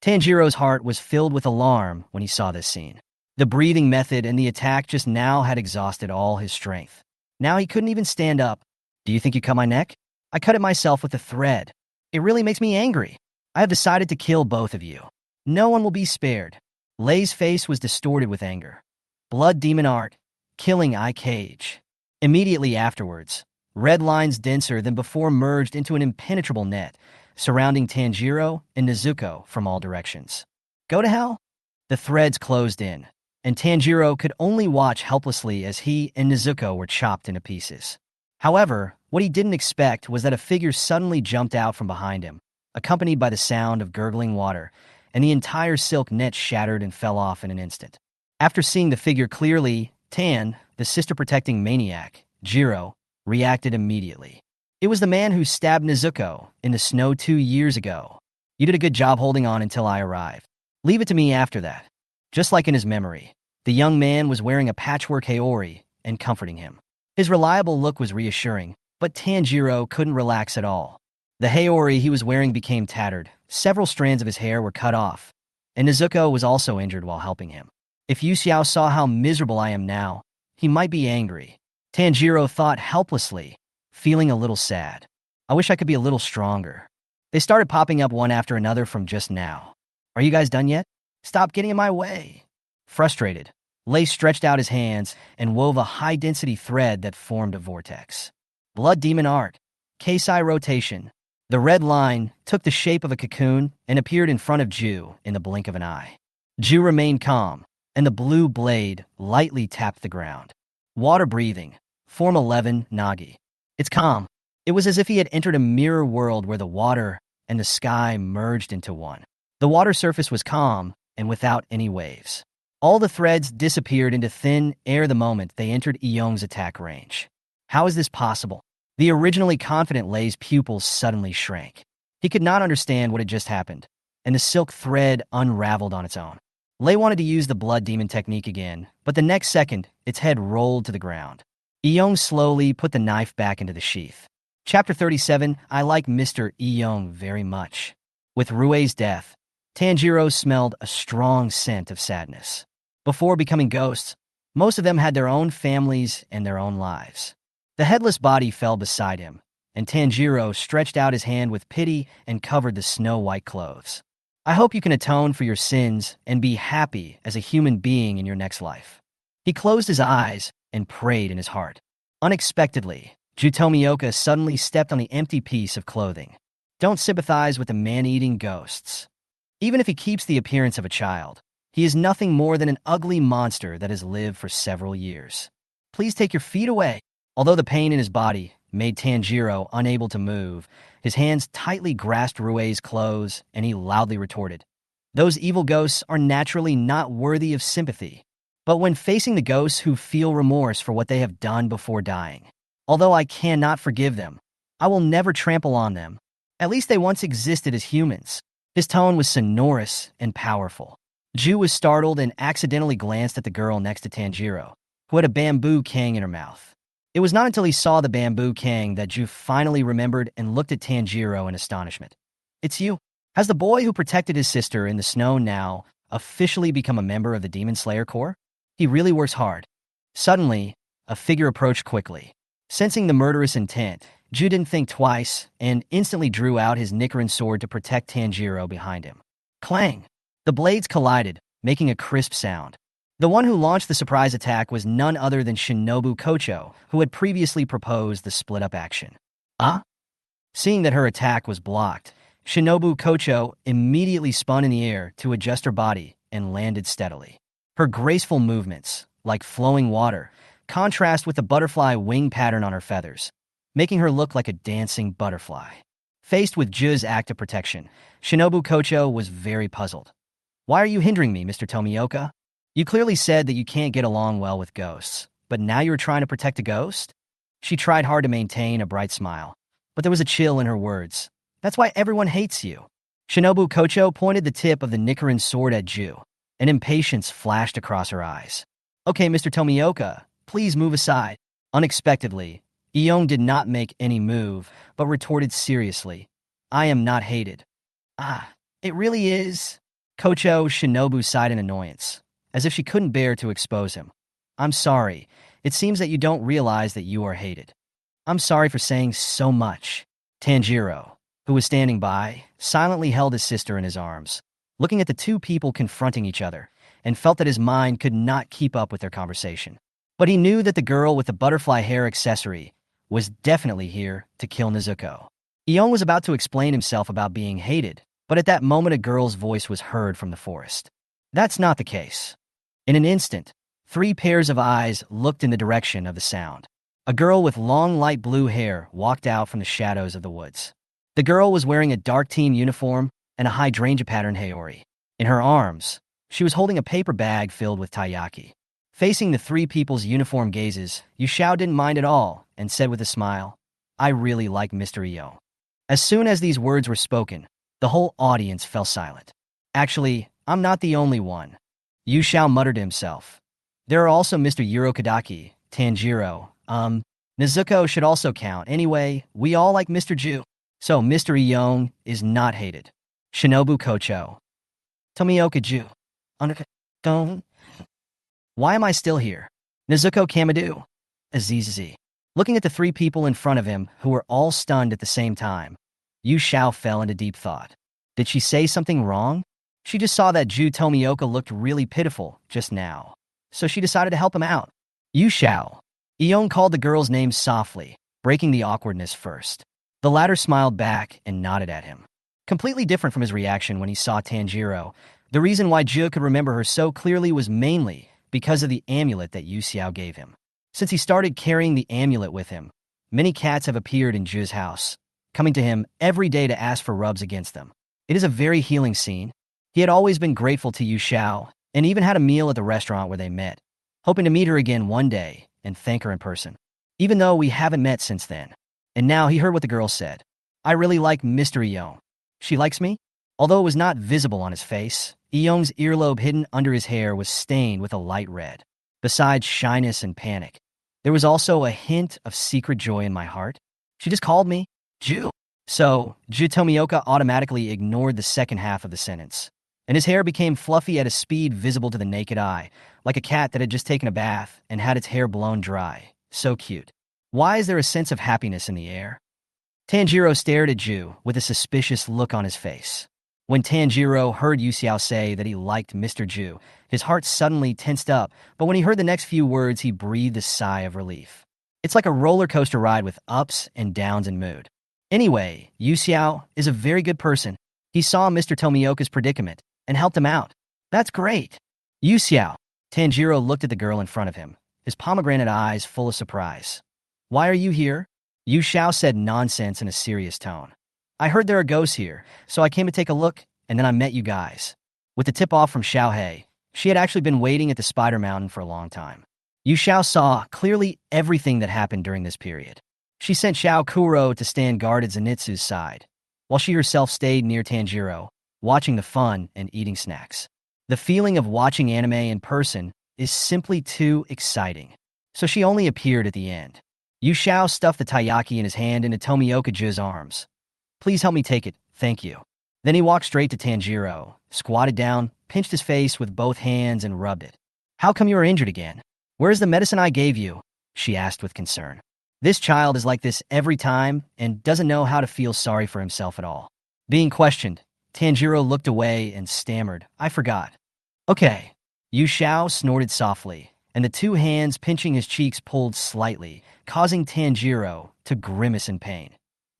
Tanjiro's heart was filled with alarm when he saw this scene. The breathing method and the attack just now had exhausted all his strength. Now he couldn't even stand up. "Do you think you cut my neck? I cut it myself with a thread. It really makes me angry. I have decided to kill both of you. No one will be spared." Lei's face was distorted with anger. Blood demon art, killing I cage. Immediately afterwards, red lines denser than before merged into an impenetrable net, surrounding Tanjiro and Nezuko from all directions. Go to hell? The threads closed in, and Tanjiro could only watch helplessly as he and Nezuko were chopped into pieces. However, what he didn't expect was that a figure suddenly jumped out from behind him, accompanied by the sound of gurgling water, and the entire silk net shattered and fell off in an instant. After seeing the figure clearly, Tan, the sister-protecting maniac, Jiro, reacted immediately. It was the man who stabbed Nezuko in the snow 2 years ago. You did a good job holding on until I arrived. Leave it to me after that. Just like in his memory, the young man was wearing a patchwork haori and comforting him. His reliable look was reassuring, but Tanjiro couldn't relax at all. The haori he was wearing became tattered, several strands of his hair were cut off, and Nezuko was also injured while helping him. If Yu Xiao saw how miserable I am now, he might be angry. Tanjiro thought helplessly, feeling a little sad. I wish I could be a little stronger. They started popping up one after another from just now. Are you guys done yet? Stop getting in my way. Frustrated, Lei stretched out his hands and wove a high-density thread that formed a vortex. Blood Demon Art. Keisai rotation. The red line took the shape of a cocoon and appeared in front of Ju in the blink of an eye. Ju remained calm, and the blue blade lightly tapped the ground. Water breathing. Form 11, Nagi. It's calm. It was as if he had entered a mirror world where the water and the sky merged into one. The water surface was calm and without any waves. All the threads disappeared into thin air the moment they entered Eong's attack range. How is this possible? The originally confident Lei's pupils suddenly shrank. He could not understand what had just happened, and the silk thread unraveled on its own. Lei wanted to use the blood demon technique again, but the next second, its head rolled to the ground. Eong slowly put the knife back into the sheath. Chapter 37, I like Mr. Eong very much. With Rue's death, Tanjiro smelled a strong scent of sadness. Before becoming ghosts, most of them had their own families and their own lives. The headless body fell beside him, and Tanjiro stretched out his hand with pity and covered the snow-white clothes. I hope you can atone for your sins and be happy as a human being in your next life. He closed his eyes and prayed in his heart. Unexpectedly, Jutomioka suddenly stepped on the empty piece of clothing. Don't sympathize with the man-eating ghosts. Even if he keeps the appearance of a child, he is nothing more than an ugly monster that has lived for several years. Please take your feet away. Although the pain in his body made Tanjiro unable to move, his hands tightly grasped Rue's clothes, and he loudly retorted, "Those evil ghosts are naturally not worthy of sympathy. But when facing the ghosts who feel remorse for what they have done before dying, although I cannot forgive them, I will never trample on them. At least they once existed as humans." His tone was sonorous and powerful. Ju was startled and accidentally glanced at the girl next to Tanjiro, who had a bamboo cane in her mouth. It was not until he saw the bamboo cane that Ju finally remembered and looked at Tanjiro in astonishment. It's you. Has the boy who protected his sister in the snow now officially become a member of the Demon Slayer Corps? He really works hard. Suddenly, a figure approached quickly. Sensing the murderous intent, Ju didn't think twice and instantly drew out his Nichiren sword to protect Tanjiro behind him. Clang! The blades collided, making a crisp sound. The one who launched the surprise attack was none other than Shinobu Kocho, who had previously proposed the split-up action. Seeing that her attack was blocked, Shinobu Kocho immediately spun in the air to adjust her body and landed steadily. Her graceful movements, like flowing water, contrast with the butterfly wing pattern on her feathers, making her look like a dancing butterfly. Faced with Ju's act of protection, Shinobu Kocho was very puzzled. Why are you hindering me, Mr. Tomioka? You clearly said that you can't get along well with ghosts, but now you're trying to protect a ghost? She tried hard to maintain a bright smile, but there was a chill in her words. That's why everyone hates you. Shinobu Kocho pointed the tip of the Nichiren sword at Ju, and impatience flashed across her eyes. Okay, Mr. Tomioka, please move aside. Unexpectedly, Eong did not make any move, but retorted seriously. I am not hated. It really is. Kocho Shinobu sighed in annoyance, as if she couldn't bear to expose him. I'm sorry. It seems that you don't realize that you are hated. I'm sorry for saying so much. Tanjiro, who was standing by, silently held his sister in his arms, looking at the two people confronting each other, and felt that his mind could not keep up with their conversation. But he knew that the girl with the butterfly hair accessory was definitely here to kill Nezuko. Eong was about to explain himself about being hated, but at that moment a girl's voice was heard from the forest. That's not the case. In an instant, 3 pairs of eyes looked in the direction of the sound. A girl with long light blue hair walked out from the shadows of the woods. The girl was wearing a dark team uniform and a hydrangea pattern haori. In her arms, she was holding a paper bag filled with taiyaki. Facing the three people's uniform gazes, Yushao didn't mind at all and said with a smile, "I really like Mr. Iyo." As soon as these words were spoken, the whole audience fell silent. "Actually, I'm not the only one," Yushao muttered to himself. "There are also Mr. Urokodaki, Tanjiro, Nezuko should also count. Anyway, we all like Mr. Ju. So Mr. Iyong is not hated. Shinobu Kocho. Tomioka Ju. Don't. Why am I still here? Nezuko Kamadu. Azizi. Looking at the three people in front of him, who were all stunned at the same time, Yu Shao fell into deep thought. Did she say something wrong? She just saw that Ju Tomioka looked really pitiful just now, so she decided to help him out. Yu Shao. Iyong called the girl's name softly, breaking the awkwardness first. The latter smiled back and nodded at him. Completely different from his reaction when he saw Tanjiro, the reason why Ju could remember her so clearly was mainly because of the amulet that Yu Xiao gave him. Since he started carrying the amulet with him, many cats have appeared in Ju's house, coming to him every day to ask for rubs against them. It is a very healing scene. He had always been grateful to Yu Xiao, and even had a meal at the restaurant where they met, hoping to meet her again one day and thank her in person, even though we haven't met since then. And now he heard what the girl said. "I really like Mr. Iyong. She likes me?" Although it was not visible on his face, Iyong's earlobe hidden under his hair was stained with a light red. Besides shyness and panic, there was also a hint of secret joy in my heart. She just called me Ju. So, Ju Tomioka automatically ignored the second half of the sentence, and his hair became fluffy at a speed visible to the naked eye, like a cat that had just taken a bath and had its hair blown dry. So cute. Why is there a sense of happiness in the air? Tanjiro stared at Ju with a suspicious look on his face. When Tanjiro heard Yu Xiao say that he liked Mr. Ju, his heart suddenly tensed up, but when he heard the next few words, he breathed a sigh of relief. It's like a roller coaster ride with ups and downs in mood. Anyway, Yu Xiao is a very good person. He saw Mr. Tomioka's predicament and helped him out. That's great. Yu Xiao. Tanjiro looked at the girl in front of him, his pomegranate eyes full of surprise. "Why are you here?" Yu Xiao said nonsense in a serious tone. "I heard there are ghosts here, so I came to take a look, and then I met you guys." With the tip-off from Xiaohei, she had actually been waiting at the Spider Mountain for a long time. Yu Xiao saw clearly everything that happened during this period. She sent Xiao Kuro to stand guard at Zenitsu's side, while she herself stayed near Tanjiro, watching the fun and eating snacks. The feeling of watching anime in person is simply too exciting, so she only appeared at the end. Yu Xiao stuffed the taiyaki in his hand into Tomioka Ju's arms. "Please help me take it, thank you." Then he walked straight to Tanjiro, squatted down, pinched his face with both hands and rubbed it. "How come you are injured again? Where's the medicine I gave you?" she asked with concern. This child is like this every time and doesn't know how to feel sorry for himself at all. Being questioned, Tanjiro looked away and stammered, "I forgot." "Okay." Yu Xiao snorted softly, and the two hands pinching his cheeks pulled slightly, causing Tanjiro to grimace in pain.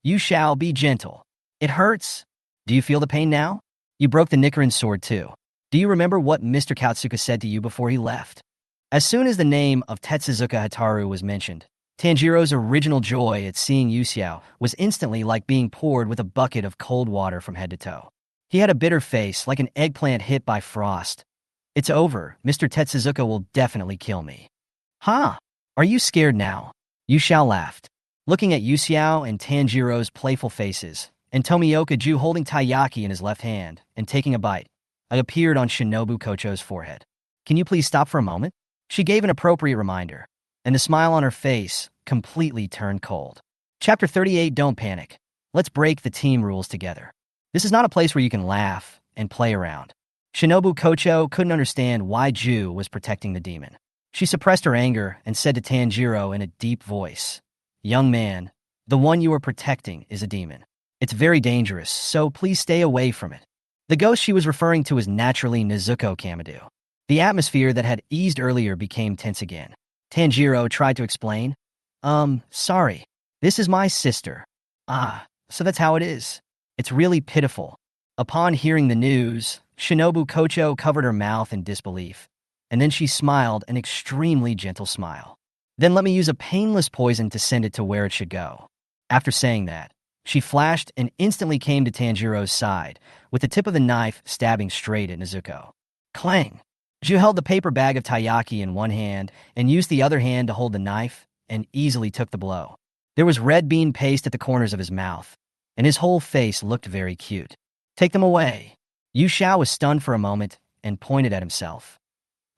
"Yu Xiao, be gentle. It hurts. Do you feel the pain now? You broke the Nichiren sword too. Do you remember what Mr. Katsuka said to you before he left?" As soon as the name of Tetsuzuka Hataru was mentioned, Tanjiro's original joy at seeing Yu Xiao was instantly like being poured with a bucket of cold water from head to toe. He had a bitter face like an eggplant hit by frost. "It's over. Mr. Tetsuzuka will definitely kill me." "Huh? Are you scared now?" Yu Xiao laughed. Looking at Yu Xiao and Tanjiro's playful faces, and Tomioka Ju holding taiyaki in his left hand and taking a bite, I appeared on Shinobu Kocho's forehead. "Can you please stop for a moment?" She gave an appropriate reminder, and the smile on her face completely turned cold. Chapter 38, Don't Panic. Let's break the team rules together. This is not a place where you can laugh and play around. Shinobu Kocho couldn't understand why Ju was protecting the demon. She suppressed her anger and said to Tanjiro in a deep voice, "Young man, the one you are protecting is a demon. It's very dangerous, so please stay away from it." The ghost she was referring to was naturally Nezuko Kamadu. The atmosphere that had eased earlier became tense again. Tanjiro tried to explain. Sorry. This is my sister." "Ah, so that's how it is. It's really pitiful." Upon hearing the news, Shinobu Kocho covered her mouth in disbelief, and then she smiled an extremely gentle smile. "Then let me use a painless poison to send it to where it should go." After saying that, She flashed and instantly came to Tanjiro's side, with the tip of the knife stabbing straight at Nezuko. Clang! Ju held the paper bag of taiyaki in one hand and used the other hand to hold the knife and easily took the blow. There was red bean paste at the corners of his mouth, and his whole face looked very cute. Take them away. Yu Xiao was stunned for a moment and pointed at himself.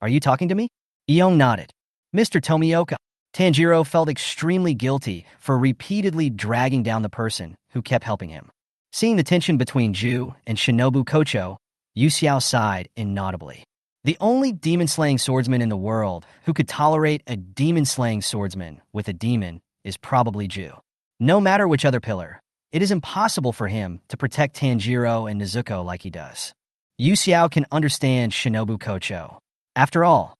Are you talking to me? Eong nodded. Mr. Tomioka. Tanjiro felt extremely guilty for repeatedly dragging down the person who kept helping him. Seeing the tension between Ju and Shinobu Kocho, Yu Xiao sighed inaudibly. The only demon-slaying swordsman in the world who could tolerate a demon-slaying swordsman with a demon is probably Ju. No matter which other pillar, it is impossible for him to protect Tanjiro and Nezuko like he does. Yu Xiao can understand Shinobu Kocho. After all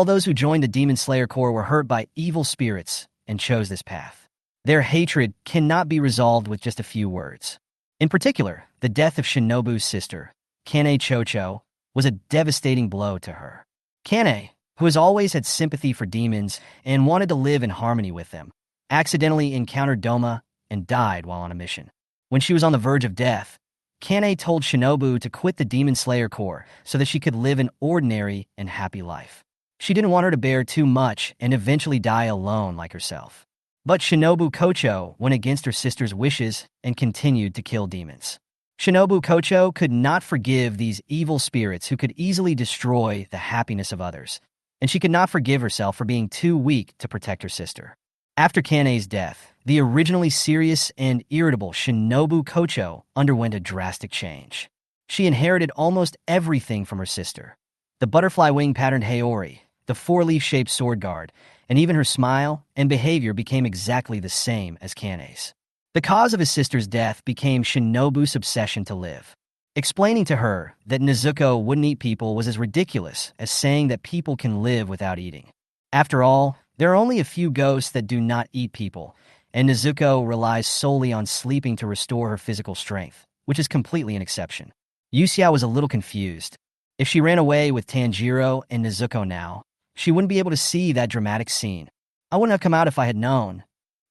those who joined the Demon Slayer Corps were hurt by evil spirits and chose this path. Their hatred cannot be resolved with just a few words. In particular, the death of Shinobu's sister, Kane Chocho, was a devastating blow to her. Kane, who has always had sympathy for demons and wanted to live in harmony with them, accidentally encountered Doma and died while on a mission. When she was on the verge of death, Kane told Shinobu to quit the Demon Slayer Corps so that she could live an ordinary and happy life. She didn't want her to bear too much and eventually die alone like herself. But Shinobu Kocho went against her sister's wishes and continued to kill demons. Shinobu Kocho could not forgive these evil spirits who could easily destroy the happiness of others, and she could not forgive herself for being too weak to protect her sister. After Kane's death, the originally serious and irritable Shinobu Kocho underwent a drastic change. She inherited almost everything from her sister. The butterfly wing-patterned Haori, the four-leaf-shaped sword guard, and even her smile and behavior became exactly the same as Kane's. The cause of his sister's death became Shinobu's obsession to live. Explaining to her that Nezuko wouldn't eat people was as ridiculous as saying that people can live without eating. After all, there are only a few ghosts that do not eat people, and Nezuko relies solely on sleeping to restore her physical strength, which is completely an exception. Yu Xiao was a little confused. If she ran away with Tanjiro and Nezuko now, she wouldn't be able to see that dramatic scene. I wouldn't have come out if I had known.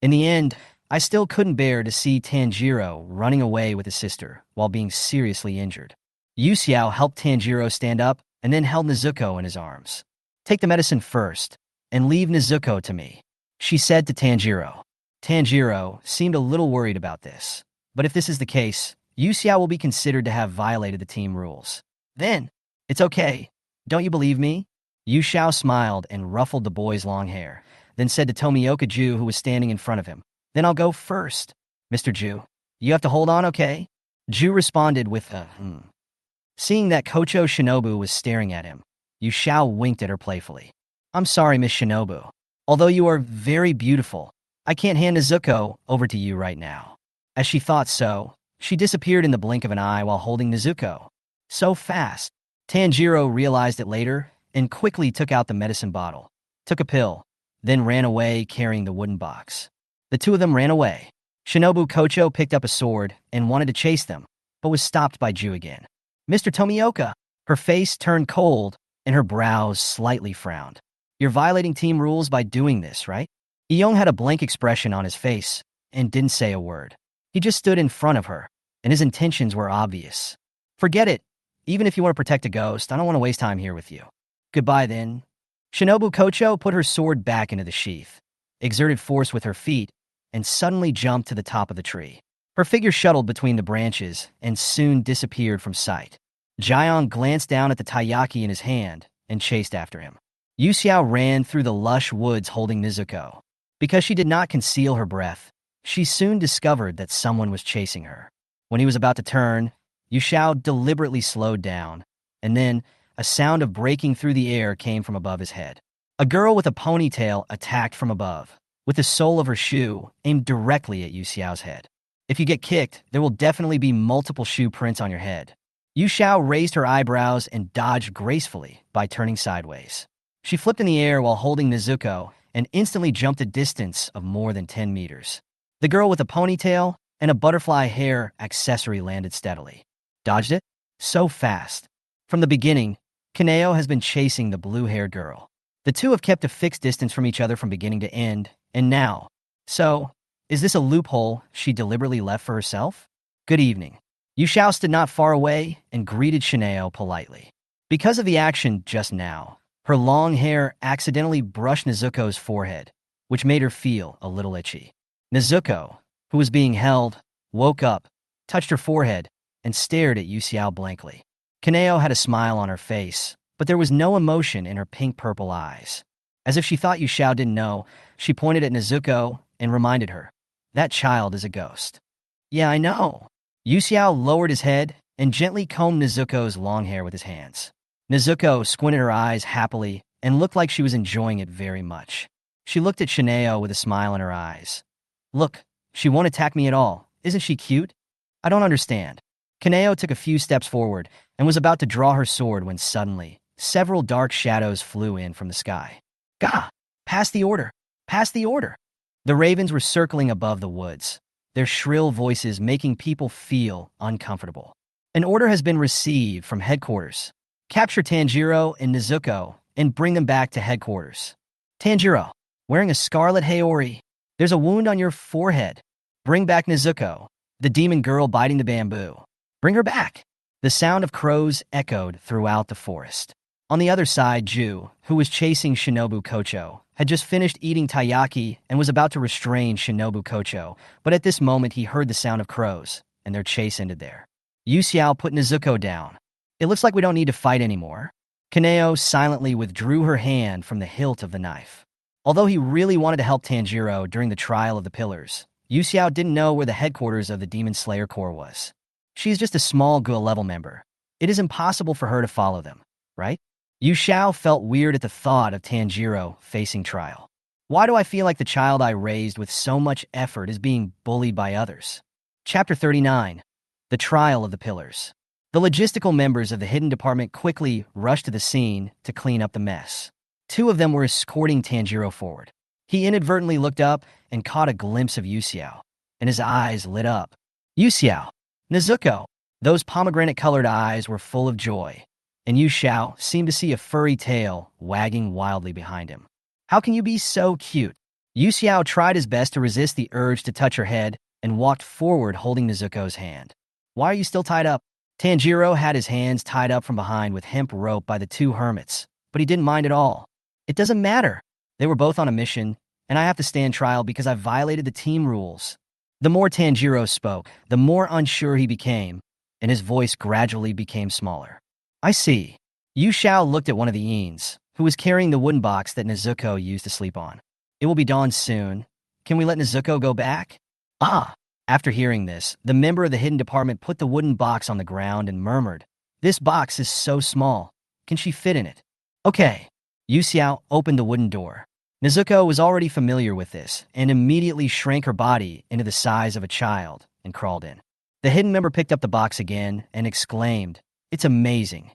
In the end, I still couldn't bear to see Tanjiro running away with his sister while being seriously injured. Yu Xiao helped Tanjiro stand up and then held Nezuko in his arms. Take the medicine first, and leave Nezuko to me, she said to Tanjiro. Tanjiro seemed a little worried about this, but if this is the case, Yu Xiao will be considered to have violated the team rules. Then, it's okay. Don't you believe me? Yu Xiao smiled and ruffled the boy's long hair, then said to Tomioka Ju, who was standing in front of him, Then I'll go first. Mr. Ju, you have to hold on, okay? Ju responded with a Seeing that Kocho Shinobu was staring at him, Yu Xiao winked at her playfully. I'm sorry, Miss Shinobu. Although you are very beautiful, I can't hand Nezuko over to you right now. As she thought so, she disappeared in the blink of an eye while holding Nezuko. So fast. Tanjiro realized it later and quickly took out the medicine bottle, took a pill, then ran away carrying the wooden box. The two of them ran away. Shinobu Kocho picked up a sword and wanted to chase them, but was stopped by Ju again. Mr. Tomioka! Her face turned cold and her brows slightly frowned. You're violating team rules by doing this, right? Eong had a blank expression on his face and didn't say a word. He just stood in front of her, and his intentions were obvious. Forget it. Even if you want to protect a ghost, I don't want to waste time here with you. Goodbye, then. Shinobu Kocho put her sword back into the sheath, exerted force with her feet, and suddenly jumped to the top of the tree. Her figure shuttled between the branches and soon disappeared from sight. Jiang glanced down at the taiyaki in his hand and chased after him. Yu Xiao ran through the lush woods holding Nezuko. Because she did not conceal her breath, she soon discovered that someone was chasing her. When he was about to turn, Yu Xiao deliberately slowed down, and then a sound of breaking through the air came from above his head. A girl with a ponytail attacked from above, with the sole of her shoe aimed directly at Yu Xiao's head. If you get kicked, there will definitely be multiple shoe prints on your head. Yu Xiao raised her eyebrows and dodged gracefully by turning sideways. She flipped in the air while holding Nezuko and instantly jumped a distance of more than 10 meters. The girl with a ponytail and a butterfly hair accessory landed steadily. Dodged it? So fast. From the beginning, Kaneo has been chasing the blue-haired girl. The two have kept a fixed distance from each other from beginning to end, and now. So, Is this a loophole she deliberately left for herself? Good evening. Yu Xiao stood not far away and greeted Shineo politely. Because of the action just now, her long hair accidentally brushed Nezuko's forehead, which made her feel a little itchy. Nezuko, who was being held, woke up, touched her forehead, and stared at Yu Xiao blankly. Kaneo had a smile on her face, but there was no emotion in her pink-purple eyes. As if she thought Yu Xiao didn't know, she pointed at Nezuko and reminded her, "That child is a ghost." "Yeah, I know." Yu Xiao lowered his head and gently combed Nezuko's long hair with his hands. Nezuko squinted her eyes happily and looked like she was enjoying it very much. She looked at Shineo with a smile in her eyes. "Look, she won't attack me at all. Isn't she cute?" "I don't understand." Kaneo took a few steps forward and was about to draw her sword when suddenly, several dark shadows flew in from the sky. "Gah! Pass the order! Pass the order!" The ravens were circling above the woods, their shrill voices making people feel uncomfortable. "An order has been received from headquarters. Capture Tanjiro and Nezuko and bring them back to headquarters. Tanjiro, wearing a scarlet Haori. There's a wound on your forehead. Bring back Nezuko, the demon girl biting the bamboo. Bring her back." The sound of crows echoed throughout the forest. On the other side, Ju, who was chasing Shinobu Kocho, had just finished eating taiyaki and was about to restrain Shinobu Kocho, but at this moment he heard the sound of crows, and their chase ended there. Yu Xiao put Nezuko down. "It looks like we don't need to fight anymore." Kaneo silently withdrew her hand from the hilt of the knife. Although he really wanted to help Tanjiro during the trial of the pillars, Yu Xiao didn't know where the headquarters of the Demon Slayer Corps was. She is just a small Gua-level member. It is impossible for her to follow them, right? Yu Xiao felt weird at the thought of Tanjiro facing trial. Why do I feel like the child I raised with so much effort is being bullied by others? Chapter 39. The Trial of the Pillars. The logistical members of the Hidden Department quickly rushed to the scene to clean up the mess. Two of them were escorting Tanjiro forward. He inadvertently looked up and caught a glimpse of Yu Xiao, and his eyes lit up. "Yu Xiao! Nezuko!" Those pomegranate-colored eyes were full of joy, and Yu Xiao seemed to see a furry tail wagging wildly behind him. "How can you be so cute?" Yu Xiao tried his best to resist the urge to touch her head and walked forward holding Nezuko's hand. "Why are you still tied up?" Tanjiro had his hands tied up from behind with hemp rope by the two hermits, but he didn't mind at all. "It doesn't matter. They were both on a mission, and I have to stand trial because I violated the team rules." The more Tanjiro spoke, the more unsure he became, and his voice gradually became smaller. "I see." Yu Xiao looked at one of the Eans, who was carrying the wooden box that Nezuko used to sleep on. "It will be dawn soon. Can we let Nezuko go back?" "Ah." After hearing this, the member of the Hidden Department put the wooden box on the ground and murmured, "This box is so small. Can she fit in it?" "Okay." Yu Xiao opened the wooden door. Nezuko was already familiar with this and immediately shrank her body into the size of a child and crawled in. The hidden member picked up the box again and exclaimed, "It's amazing.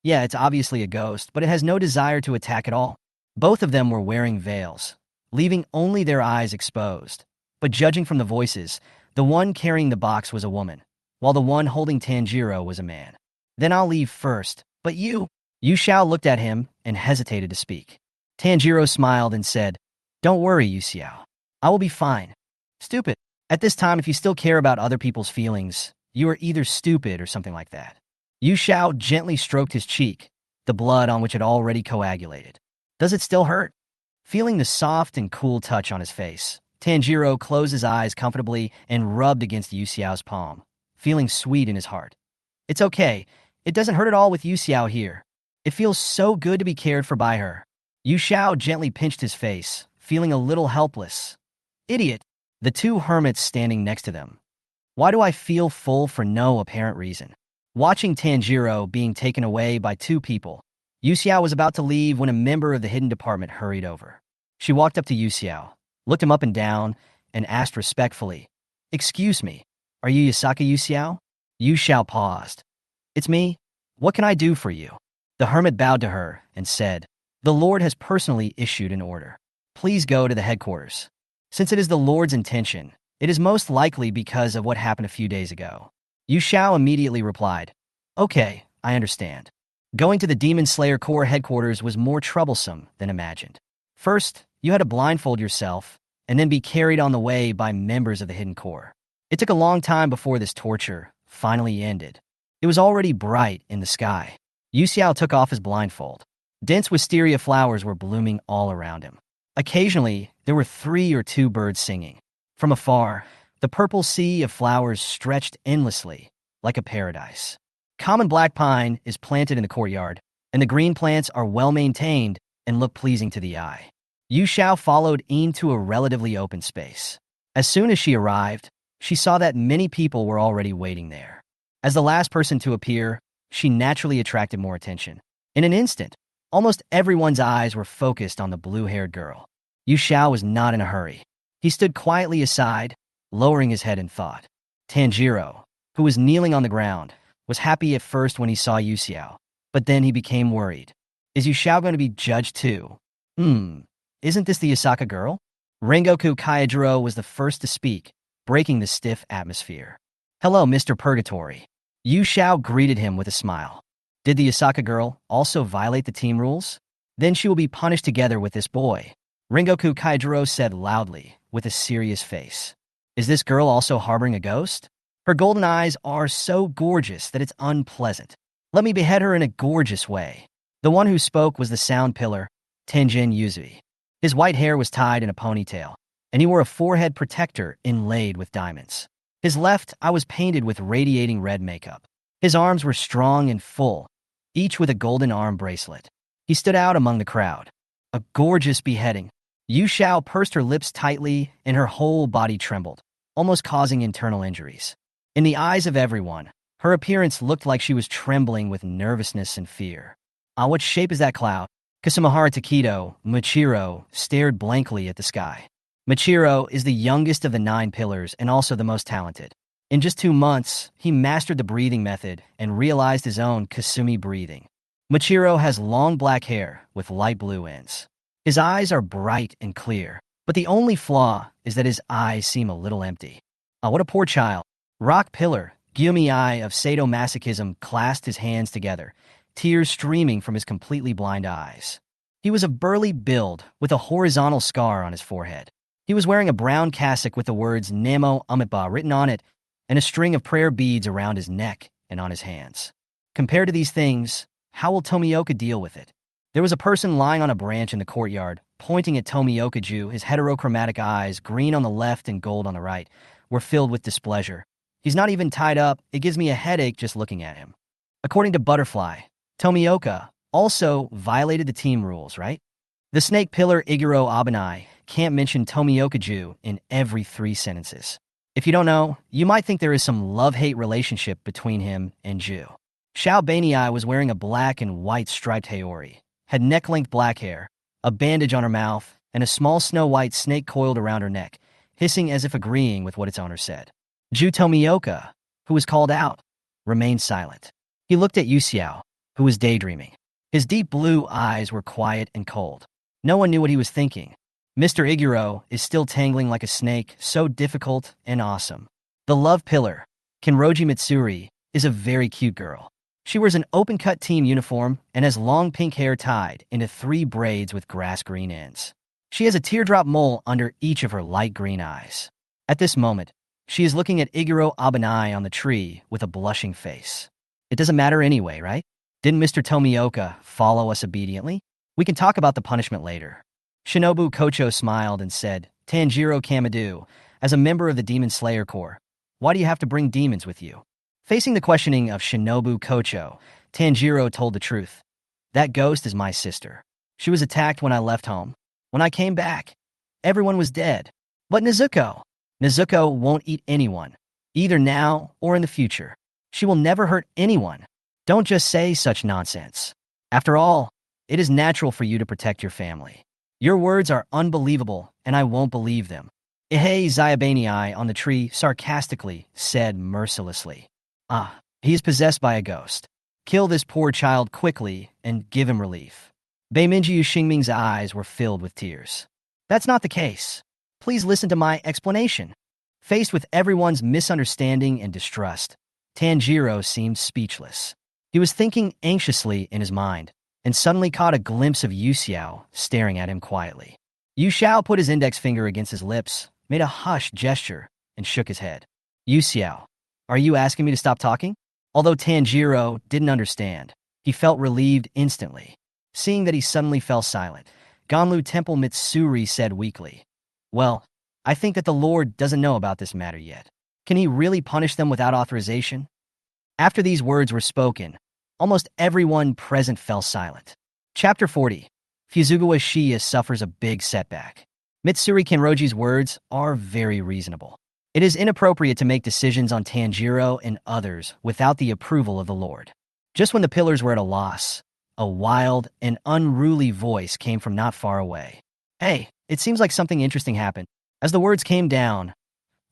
Yeah, it's obviously a ghost, but it has no desire to attack at all." Both of them were wearing veils, leaving only their eyes exposed. But judging from the voices, the one carrying the box was a woman, while the one holding Tanjiro was a man. "Then I'll leave first, but you..." Yu Xiao looked at him and hesitated to speak. Tanjiro smiled and said, "Don't worry, Yu Xiao. I will be fine." "Stupid. At this time, if you still care about other people's feelings, you are either stupid or something like that." Yu Xiao gently stroked his cheek, the blood on which had already coagulated. "Does it still hurt?" Feeling the soft and cool touch on his face, Tanjiro closed his eyes comfortably and rubbed against Yu Xiao's palm, feeling sweet in his heart. "It's okay. It doesn't hurt at all with Yu Xiao here. It feels so good to be cared for by her." Yu Xiao gently pinched his face, feeling a little helpless. "Idiot." The two hermits standing next to them. "Why do I feel full for no apparent reason?" Watching Tanjiro being taken away by two people, Yu Xiao was about to leave when a member of the Hidden Department hurried over. She walked up to Yu Xiao, looked him up and down, and asked respectfully, "Excuse me, are you Yasaka Yu Xiao?" Yu Xiao paused. "It's me. What can I do for you?" The hermit bowed to her and said, "The Lord has personally issued an order. Please go to the headquarters. Since it is the Lord's intention, it is most likely because of what happened a few days ago." Yu Xiao immediately replied, "Okay, I understand." Going to the Demon Slayer Corps headquarters was more troublesome than imagined. First, you had to blindfold yourself and then be carried on the way by members of the Hidden Corps. It took a long time before this torture finally ended. It was already bright in the sky. Yu Xiao took off his blindfold. Dense wisteria flowers were blooming all around him. Occasionally, there were 3 or 2 birds singing. From afar, the purple sea of flowers stretched endlessly, like a paradise. Common black pine is planted in the courtyard, and the green plants are well-maintained and look pleasing to the eye. Yu Xiao followed Yin to a relatively open space. As soon as she arrived, she saw that many people were already waiting there. As the last person to appear, she naturally attracted more attention. In an instant, almost everyone's eyes were focused on the blue-haired girl. Yu Xiao was not in a hurry. He stood quietly aside, lowering his head in thought. Tanjiro, who was kneeling on the ground, was happy at first when he saw Yu Xiao, but then he became worried. Is Yu Xiao going to be judged too? Isn't this the Osaka girl? Rengoku Kaijiro was the first to speak, breaking the stiff atmosphere. Hello, Mr. Purgatory. Yu Xiao greeted him with a smile. Did the Osaka girl also violate the team rules? Then she will be punished together with this boy. Rengoku Kaijiro said loudly, with a serious face. Is this girl also harboring a ghost? Her golden eyes are so gorgeous that it's unpleasant. Let me behead her in a gorgeous way. The one who spoke was the sound pillar, Tenjin Yuzui. His white hair was tied in a ponytail, and he wore a forehead protector inlaid with diamonds. His left eye was painted with radiating red makeup. His arms were strong and full, each with a golden arm bracelet. He stood out among the crowd. A gorgeous beheading. Yu Xiao pursed her lips tightly, and her whole body trembled, almost causing internal injuries. In the eyes of everyone, her appearance looked like she was trembling with nervousness and fear. What shape is that cloud? Kasumahara Takedo, Michiro, stared blankly at the sky. Michiro is the youngest of the 9 pillars and also the most talented. In just 2 months, he mastered the breathing method and realized his own Kasumi breathing. Michiro has long black hair with light blue ends. His eyes are bright and clear, but the only flaw is that his eyes seem a little empty. What a poor child. Rock Pillar, Gyumi Eye of sadomasochism, clasped his hands together, tears streaming from his completely blind eyes. He was of burly build with a horizontal scar on his forehead. He was wearing a brown cassock with the words Namo Amitabha written on it and a string of prayer beads around his neck and on his hands. Compared to these things, how will Tomioka deal with it? There was a person lying on a branch in the courtyard, pointing at Tomioka-ju. His heterochromatic eyes, green on the left and gold on the right, were filled with displeasure. He's not even tied up. It gives me a headache just looking at him. According to Butterfly, Tomioka also violated the team rules, right? The snake pillar Iguro Abanai can't mention Tomioka-ju in every 3 sentences. If you don't know, you might think there is some love-hate relationship between him and Ju. Xiao Baniai was wearing a black and white striped haori, had neck-length black hair, a bandage on her mouth, and a small snow-white snake coiled around her neck, hissing as if agreeing with what its owner said. Ju Tomioka, who was called out, remained silent. He looked at Yu Xiao, who was daydreaming. His deep blue eyes were quiet and cold. No one knew what he was thinking. Mr. Iguro is still tangling like a snake, so difficult and awesome. The love pillar, Kenroji Mitsuri, is a very cute girl. She wears an open-cut team uniform and has long pink hair tied into 3 braids with grass-green ends. She has a teardrop mole under each of her light green eyes. At this moment, she is looking at Iguro Abanai on the tree with a blushing face. It doesn't matter anyway, right? Didn't Mr. Tomioka follow us obediently? We can talk about the punishment later. Shinobu Kocho smiled and said, Tanjiro Kamadu, as a member of the Demon Slayer Corps, why do you have to bring demons with you? Facing the questioning of Shinobu Kocho, Tanjiro told the truth. That ghost is my sister. She was attacked when I left home. When I came back, everyone was dead. But Nezuko won't eat anyone, either now or in the future. She will never hurt anyone. Don't just say such nonsense. After all, it is natural for you to protect your family. Your words are unbelievable, and I won't believe them. Ihei Zyabaniai on the tree sarcastically said mercilessly. He is possessed by a ghost. Kill this poor child quickly and give him relief. Beiminji Xingming's eyes were filled with tears. That's not the case. Please listen to my explanation. Faced with everyone's misunderstanding and distrust, Tanjiro seemed speechless. He was thinking anxiously in his mind, and suddenly caught a glimpse of Yu Xiao staring at him quietly. Yu Xiao put his index finger against his lips, made a hush gesture, and shook his head. Yu Xiao, are you asking me to stop talking? Although Tanjiro didn't understand, he felt relieved instantly. Seeing that he suddenly fell silent, Ganlu Temple Mitsuri said weakly, well, I think that the Lord doesn't know about this matter yet. Can he really punish them without authorization? After these words were spoken, almost everyone present fell silent. Chapter 40. Fuzugawa Shiya suffers a big setback. Mitsuri Kenroji's words are very reasonable. It is inappropriate to make decisions on Tanjiro and others without the approval of the Lord. Just when the pillars were at a loss, a wild and unruly voice came from not far away. Hey, it seems like something interesting happened. As the words came down,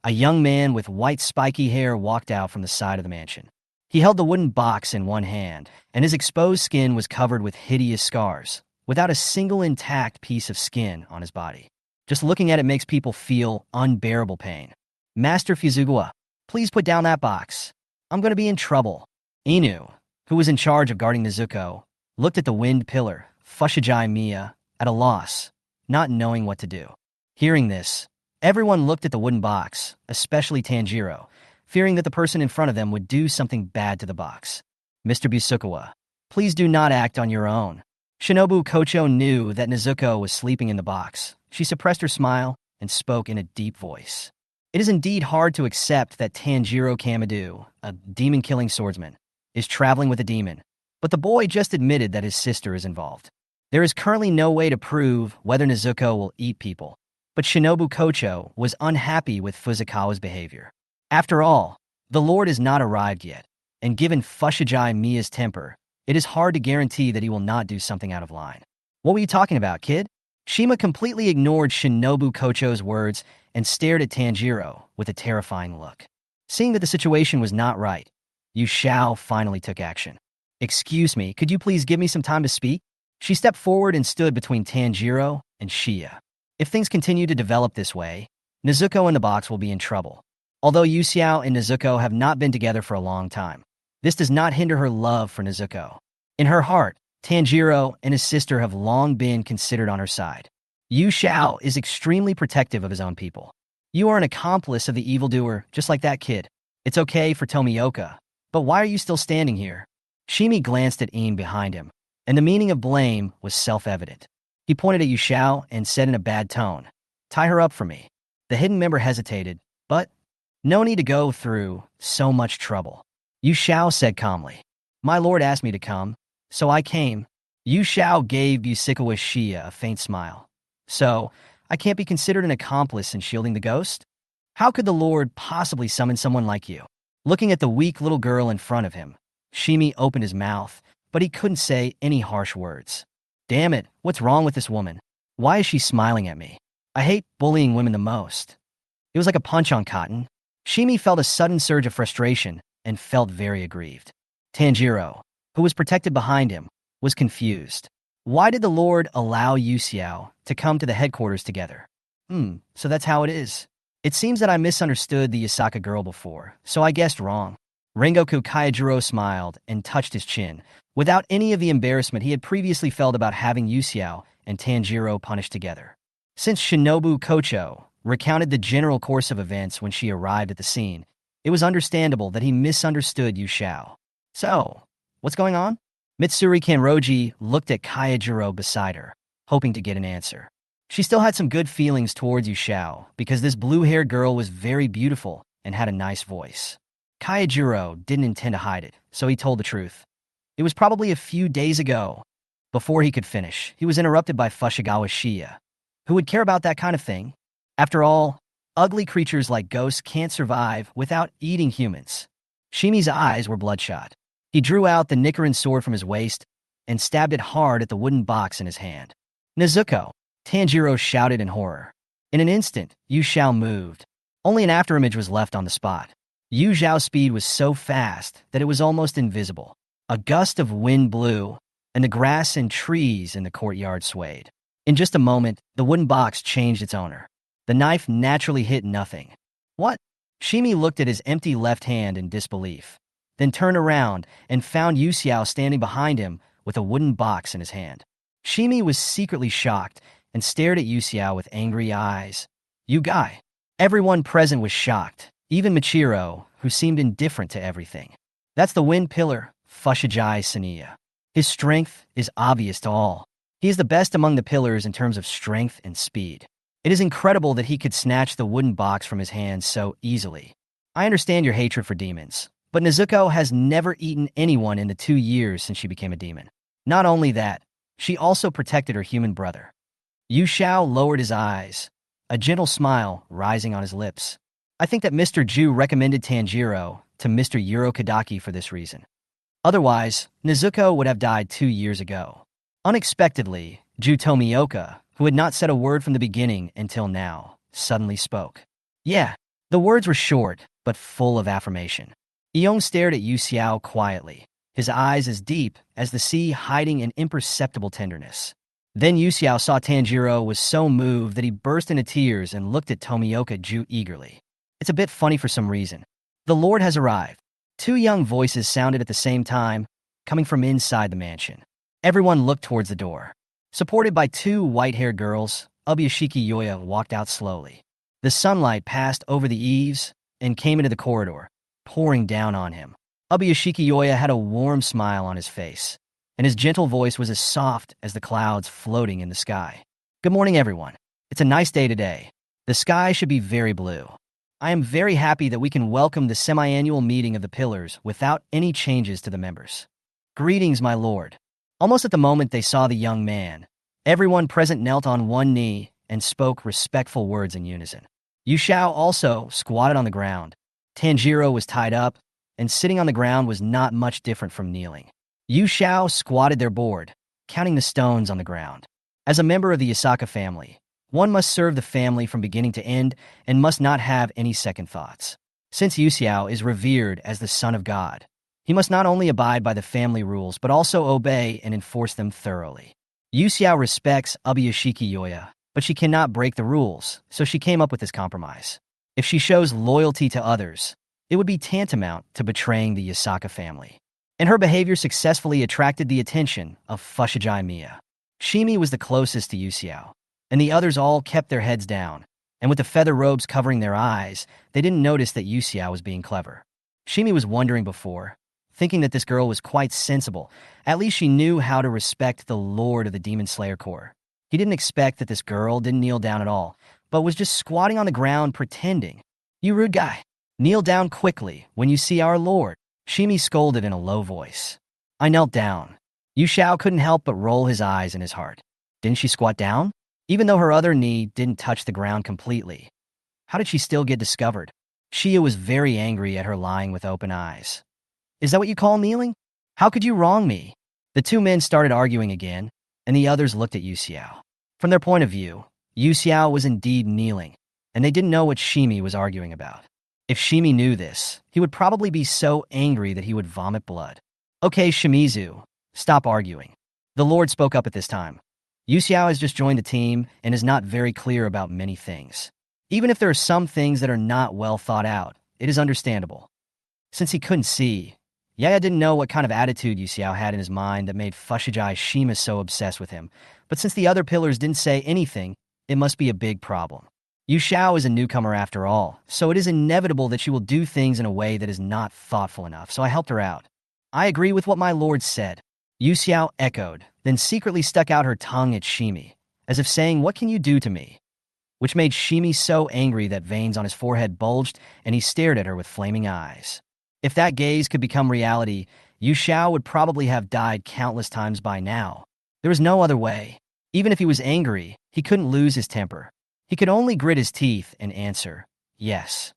a young man with white spiky hair walked out from the side of the mansion. He held the wooden box in one hand, and his exposed skin was covered with hideous scars, without a single intact piece of skin on his body. Just looking at it makes people feel unbearable pain. Master Fuzugawa, please put down that box. I'm going to be in trouble. Inu, who was in charge of guarding Nezuko, looked at the wind pillar, Fushigi Miya, at a loss, not knowing what to do. Hearing this, everyone looked at the wooden box, especially Tanjiro, fearing that the person in front of them would do something bad to the box. Mr. Fuzukawa, please do not act on your own. Shinobu Kocho knew that Nezuko was sleeping in the box. She suppressed her smile and spoke in a deep voice. It is indeed hard to accept that Tanjiro Kamadu, a demon-killing swordsman, is traveling with a demon, but the boy just admitted that his sister is involved. There is currently no way to prove whether Nezuko will eat people, but Shinobu Kocho was unhappy with Fuzukawa's behavior. After all, the Lord has not arrived yet, and given Fushigi Miya's temper, it is hard to guarantee that he will not do something out of line. What were you talking about, kid? Shima completely ignored Shinobu Kocho's words and stared at Tanjiro with a terrifying look. Seeing that the situation was not right, Yu Xiao finally took action. Excuse me, could you please give me some time to speak? She stepped forward and stood between Tanjiro and Shiya. If things continue to develop this way, Nezuko and the box will be in trouble. Although Yu Xiao and Nezuko have not been together for a long time, this does not hinder her love for Nezuko. In her heart, Tanjiro and his sister have long been considered on her side. Yu Xiao is extremely protective of his own people. You are an accomplice of the evildoer, just like that kid. It's okay for Tomioka, but why are you still standing here? Shimi glanced at Een behind him, and the meaning of blame was self-evident. He pointed at Yu Xiao and said in a bad tone, "Tie her up for me." The hidden member hesitated, but no need to go through so much trouble. Yu Xiao said calmly, "My lord asked me to come, so I came." Yu Xiao gave Fuzukawa Shiya a faint smile. "So, I can't be considered an accomplice in shielding the ghost? How could the Lord possibly summon someone like you?" Looking at the weak little girl in front of him, Shimi opened his mouth, but he couldn't say any harsh words. Damn it, what's wrong with this woman? Why is she smiling at me? I hate bullying women the most. It was like a punch on cotton. Shimi felt a sudden surge of frustration and felt very aggrieved. Tanjiro, who was protected behind him, was confused. Why did the Lord allow Yu Xiao to come to the headquarters together? So that's how it is. It seems that I misunderstood the Yasaka girl before, so I guessed wrong. Rengoku Kaijiro smiled and touched his chin, without any of the embarrassment he had previously felt about having Yu Xiao and Tanjiro punished together. Since Shinobu Kocho recounted the general course of events when she arrived at the scene, it was understandable that he misunderstood Yu Xiao. So, what's going on? Mitsuri Kanroji looked at Kaijiro beside her, hoping to get an answer. She still had some good feelings towards Yu Xiao because this blue-haired girl was very beautiful and had a nice voice. Kaijiro didn't intend to hide it, so he told the truth. It was probably a few days ago. Before he could finish, he was interrupted by Fushigi Shiya. Who would care about that kind of thing? After all, ugly creatures like ghosts can't survive without eating humans. Shimi's eyes were bloodshot. He drew out the Nichiren sword from his waist and stabbed it hard at the wooden box in his hand. Nezuko! Tanjiro shouted in horror. In an instant, Yu Xiao moved. Only an afterimage was left on the spot. Yu Xiao's speed was so fast that it was almost invisible. A gust of wind blew, and the grass and trees in the courtyard swayed. In just a moment, the wooden box changed its owner. The knife naturally hit nothing. What? Shimi looked at his empty left hand in disbelief, then turned around and found Yu Xiao standing behind him with a wooden box in his hand. Shimi was secretly shocked and stared at Yu Xiao with angry eyes. "You guy." Everyone present was shocked, even Michiro, who seemed indifferent to everything. "That's the wind pillar, Fushigi Saniya. His strength is obvious to all. He is the best among the pillars in terms of strength and speed. It is incredible that he could snatch the wooden box from his hands so easily. I understand your hatred for demons, but Nezuko has never eaten anyone in the 2 years since she became a demon. Not only that, she also protected her human brother." Yu Xiao lowered his eyes, a gentle smile rising on his lips. "I think that Mr. Ju recommended Tanjiro to Mr. Urokodaki for this reason. Otherwise, Nezuko would have died 2 years ago." Unexpectedly, Ju Tomioka, who had not said a word from the beginning until now, suddenly spoke. "Yeah." The words were short, but full of affirmation. Iong stared at Yu Xiao quietly, his eyes as deep as the sea, hiding an imperceptible tenderness. Then Yu Xiao saw Tanjiro was so moved that he burst into tears and looked at Tomioka Ju eagerly. "It's a bit funny for some reason. The Lord has arrived." 2 young voices sounded at the same time, coming from inside the mansion. Everyone looked towards the door. Supported by 2 white-haired girls, Ubuyashiki Yoya walked out slowly. The sunlight passed over the eaves and came into the corridor, pouring down on him. Ubuyashiki Yoya had a warm smile on his face, and his gentle voice was as soft as the clouds floating in the sky. "Good morning, everyone. It's a nice day today. The sky should be very blue. I am very happy that we can welcome the semi-annual meeting of the Pillars without any changes to the members. Greetings, my lord." Almost at the moment they saw the young man, everyone present knelt on one knee and spoke respectful words in unison. Yu Xiao also squatted on the ground. Tanjiro was tied up, and sitting on the ground was not much different from kneeling. Yu Xiao squatted their board, counting the stones on the ground. As a member of the Yasaka family, one must serve the family from beginning to end and must not have any second thoughts. Since Yu Xiao is revered as the son of God, he must not only abide by the family rules but also obey and enforce them thoroughly. Yu Xiao respects Ubuyashiki Yoya, but she cannot break the rules, so she came up with this compromise. If she shows loyalty to others, it would be tantamount to betraying the Yasaka family. And her behavior successfully attracted the attention of Fushigi Miya. Shimi was the closest to Yu Xiao, and the others all kept their heads down, and with the feather robes covering their eyes, they didn't notice that Yu Xiao was being clever. Shimi was wondering before, thinking that this girl was quite sensible. At least she knew how to respect the lord of the Demon Slayer Corps. He didn't expect that this girl didn't kneel down at all, but was just squatting on the ground pretending. "You rude guy. Kneel down quickly when you see our lord," Shimi scolded in a low voice. I knelt down. Yu Xiao couldn't help but roll his eyes in his heart. Didn't she squat down? Even though her other knee didn't touch the ground completely. How did she still get discovered? Shia was very angry at her lying with open eyes. "Is that what you call kneeling? How could you wrong me?" The 2 men started arguing again, and the others looked at Yu Xiao. From their point of view, Yu Xiao was indeed kneeling, and they didn't know what Shimi was arguing about. If Shimi knew this, he would probably be so angry that he would vomit blood. "Okay, Shimizu, stop arguing." The Lord spoke up at this time. Yu Xiao has just joined the team and is not very clear about many things. Even if there are some things that are not well thought out, it is understandable. Since he couldn't see, Yaya didn't know what kind of attitude Yu Xiao had in his mind that made Fushigi Shima so obsessed with him, but since the other pillars didn't say anything, it must be a big problem. Yu Xiao is a newcomer after all, so it is inevitable that she will do things in a way that is not thoughtful enough, so I helped her out. "I agree with what my lord said," Yu Xiao echoed, then secretly stuck out her tongue at Shimi, as if saying, "What can you do to me?" Which made Shimi so angry that veins on his forehead bulged and he stared at her with flaming eyes. If that gaze could become reality, Yu Xiao would probably have died countless times by now. There was no other way. Even if he was angry, he couldn't lose his temper. He could only grit his teeth and answer, "Yes."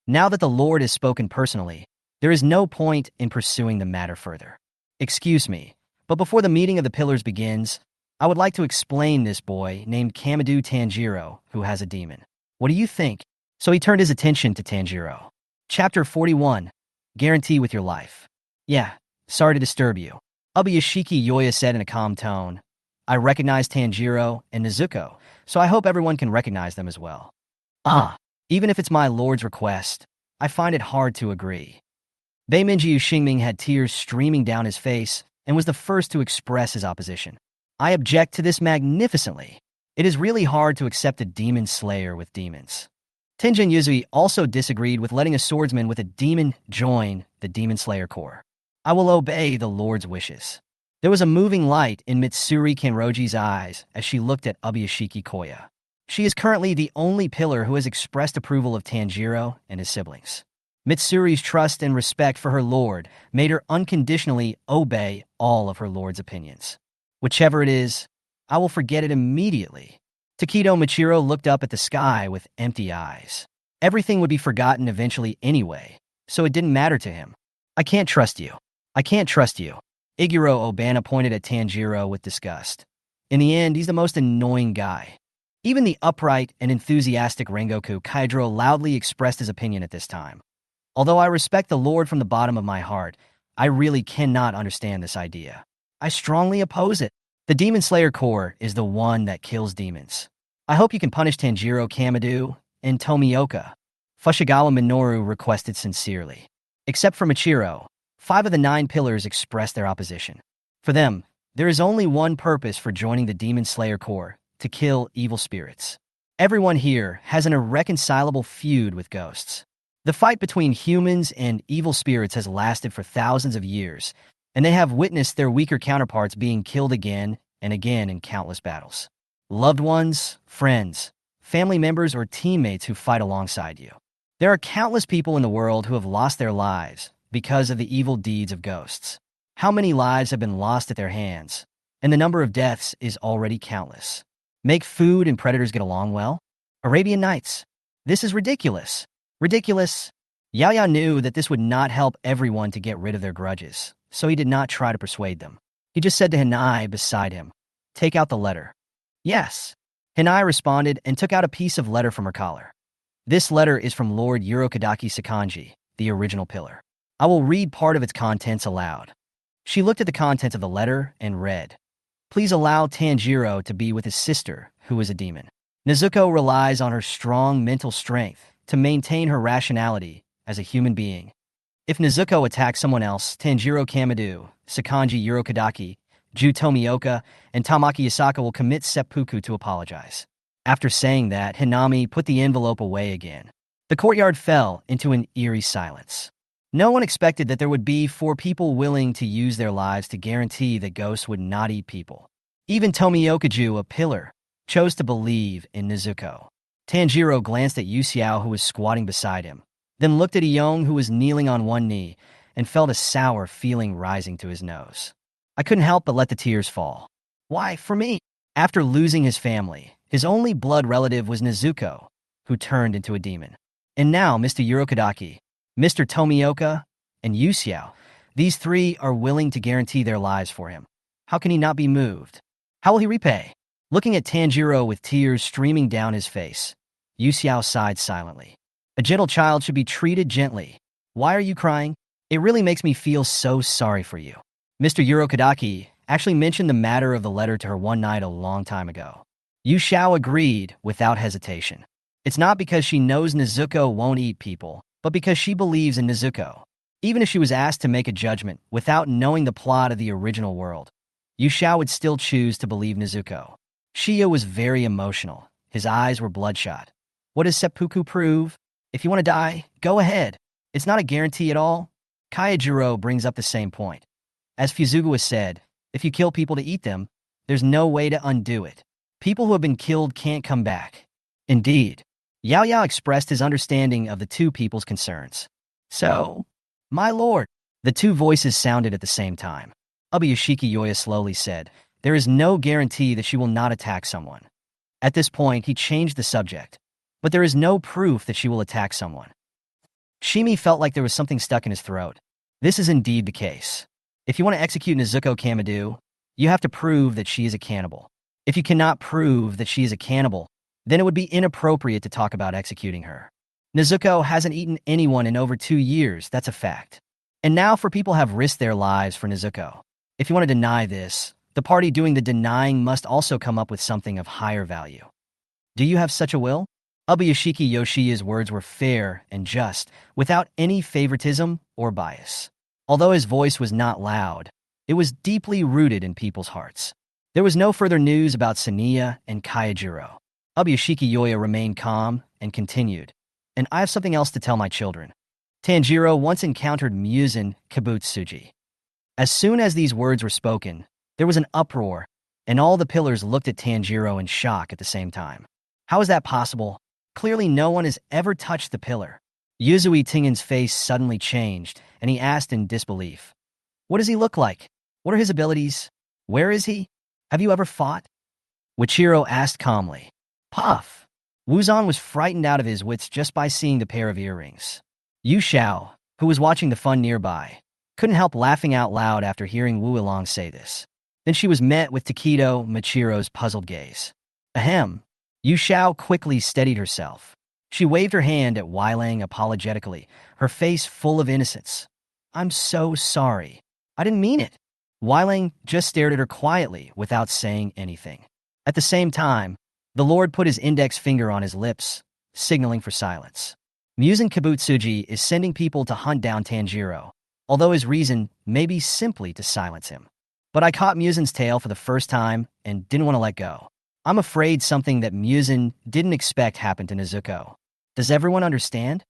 Now that the Lord has spoken personally, there is no point in pursuing the matter further. "Excuse me, but before the meeting of the pillars begins, I would like to explain this boy named Kamadu Tanjiro who has a demon. What do you think?" So he turned his attention to Tanjiro. Chapter 41. Guarantee with your life. "Yeah, sorry to disturb you," Ubuyashiki Yoya said in a calm tone. "I recognize Tanjiro and Nezuko, so I hope everyone can recognize them as well." Even if it's my lord's request, I find it hard to agree." Beiminji Xingming had tears streaming down his face and was the first to express his opposition. "I object to this magnificently. It is really hard to accept a demon slayer with demons. Tenjin Yuzui also disagreed with letting a swordsman with a demon join the Demon Slayer Corps. I will obey the Lord's wishes. There was a moving light in Mitsuri Kenroji's eyes as she looked at Ubuyashiki Koya. She is currently the only pillar who has expressed approval of Tanjiro and his siblings. Mitsuri's trust and respect for her lord made her unconditionally obey all of her lord's opinions. Whichever it is, I will forget it immediately. Takedo Michiro looked up at the sky with empty eyes. Everything would be forgotten eventually anyway, so it didn't matter to him. I can't trust you. I can't trust you. Iguro Obana pointed at Tanjiro with disgust. In the end, he's the most annoying guy. Even the upright and enthusiastic Rengoku Kaidro loudly expressed his opinion at this time. Although I respect the Lord from the bottom of my heart, I really cannot understand this idea. I strongly oppose it. The Demon Slayer Corps is the one that kills demons. I hope you can punish Tanjiro Kamadu and Tomioka. Fushigawara Minoru requested sincerely. Except for Michiro, 5 of the 9 pillars expressed their opposition. For them, there is only one purpose for joining the Demon Slayer Corps, to kill evil spirits. Everyone here has an irreconcilable feud with ghosts. The fight between humans and evil spirits has lasted for thousands of years, and they have witnessed their weaker counterparts being killed again and again in countless battles. Loved ones, friends, family members, or teammates who fight alongside you. There are countless people in the world who have lost their lives because of the evil deeds of ghosts. How many lives have been lost at their hands? And the number of deaths is already countless. Make food and predators get along well? Arabian Nights. This is ridiculous. Ridiculous. Yao Yao knew that this would not help everyone to get rid of their grudges, so he did not try to persuade them. He just said to Hinai beside him, "Take out the letter." Yes. Hinai responded and took out a piece of letter from her collar. This letter is from Lord Urokodaki Sakanji, the original pillar. I will read part of its contents aloud. She looked at the contents of the letter and read, "Please allow Tanjiro to be with his sister, who is a demon. Nezuko relies on her strong mental strength to maintain her rationality as a human being. If Nezuko attacks someone else, Tanjiro Kamadu, Sakanji Urokodaki, Ju Tomioka, and Tamaki Yasaka will commit seppuku to apologize." After saying that, Hinami put the envelope away again. The courtyard fell into an eerie silence. No one expected that there would be 4 people willing to use their lives to guarantee that ghosts would not eat people. Even Tomioka-ju, a pillar, chose to believe in Nezuko. Tanjiro glanced at Yuxiao, who was squatting beside him, then looked at Iyong, who was kneeling on one knee, and felt a sour feeling rising to his nose. I couldn't help but let the tears fall. Why, for me? After losing his family, his only blood relative was Nezuko, who turned into a demon. And now Mr. Urokodaki, Mr. Tomioka, and Yuxiao, these 3 are willing to guarantee their lives for him. How can he not be moved? How will he repay? Looking at Tanjiro with tears streaming down his face, Yuxiao sighed silently. A gentle child should be treated gently. Why are you crying? It really makes me feel so sorry for you. Mr. Urokodaki actually mentioned the matter of the letter to her one night a long time ago. Yuxiao agreed without hesitation. It's not because she knows Nezuko won't eat people, but because she believes in Nezuko. Even if she was asked to make a judgment without knowing the plot of the original world, Yuxiao would still choose to believe Nezuko. Shiya was very emotional. His eyes were bloodshot. What does seppuku prove? If you want to die, go ahead. It's not a guarantee at all. Kayajiro brings up the same point. As Fuzugawa said, if you kill people to eat them, there's no way to undo it. People who have been killed can't come back. Indeed. Yao Yao expressed his understanding of the 2 people's concerns. So, my lord, the 2 voices sounded at the same time. Ubuyashiki Yoya slowly said, there is no guarantee that she will not attack someone. At this point, he changed the subject. But there is no proof that she will attack someone. Shimi felt like there was something stuck in his throat. This is indeed the case. If you want to execute Nezuko Kamadu, you have to prove that she is a cannibal. If you cannot prove that she is a cannibal, then it would be inappropriate to talk about executing her. Nezuko hasn't eaten anyone in over 2 years, that's a fact. And now for people have risked their lives for Nezuko. If you want to deny this, the party doing the denying must also come up with something of higher value. Do you have such a will? Ubuyashiki Yoshiya's words were fair and just, without any favoritism or bias. Although his voice was not loud, it was deeply rooted in people's hearts. There was no further news about Sania and Kayajiro. Ubuyashiki Yoya remained calm and continued. And I have something else to tell my children. Tanjiro once encountered Muzan Kibutsuji. As soon as these words were spoken, there was an uproar, and all the pillars looked at Tanjiro in shock at the same time. How is that possible? Clearly no one has ever touched the pillar. Yuzui Tingen's face suddenly changed, and he asked in disbelief. What does he look like? What are his abilities? Where is he? Have you ever fought? Wichiro asked calmly. Puff! Wuzan was frightened out of his wits just by seeing the pair of earrings. Yu Xiao, who was watching the fun nearby, couldn't help laughing out loud after hearing Wu Ilong say this. Then she was met with Takedo Michiro's puzzled gaze. Ahem. Yu Xiao quickly steadied herself. She waved her hand at Weilang apologetically, her face full of innocence. I'm so sorry. I didn't mean it. Weilang just stared at her quietly without saying anything. At the same time, the Lord put his index finger on his lips, signaling for silence. Muzan Kibutsuji is sending people to hunt down Tanjiro, although his reason may be simply to silence him. But I caught Muzan's tail for the first time and didn't want to let go. I'm afraid something that Muzan didn't expect happened to Nezuko. Does everyone understand?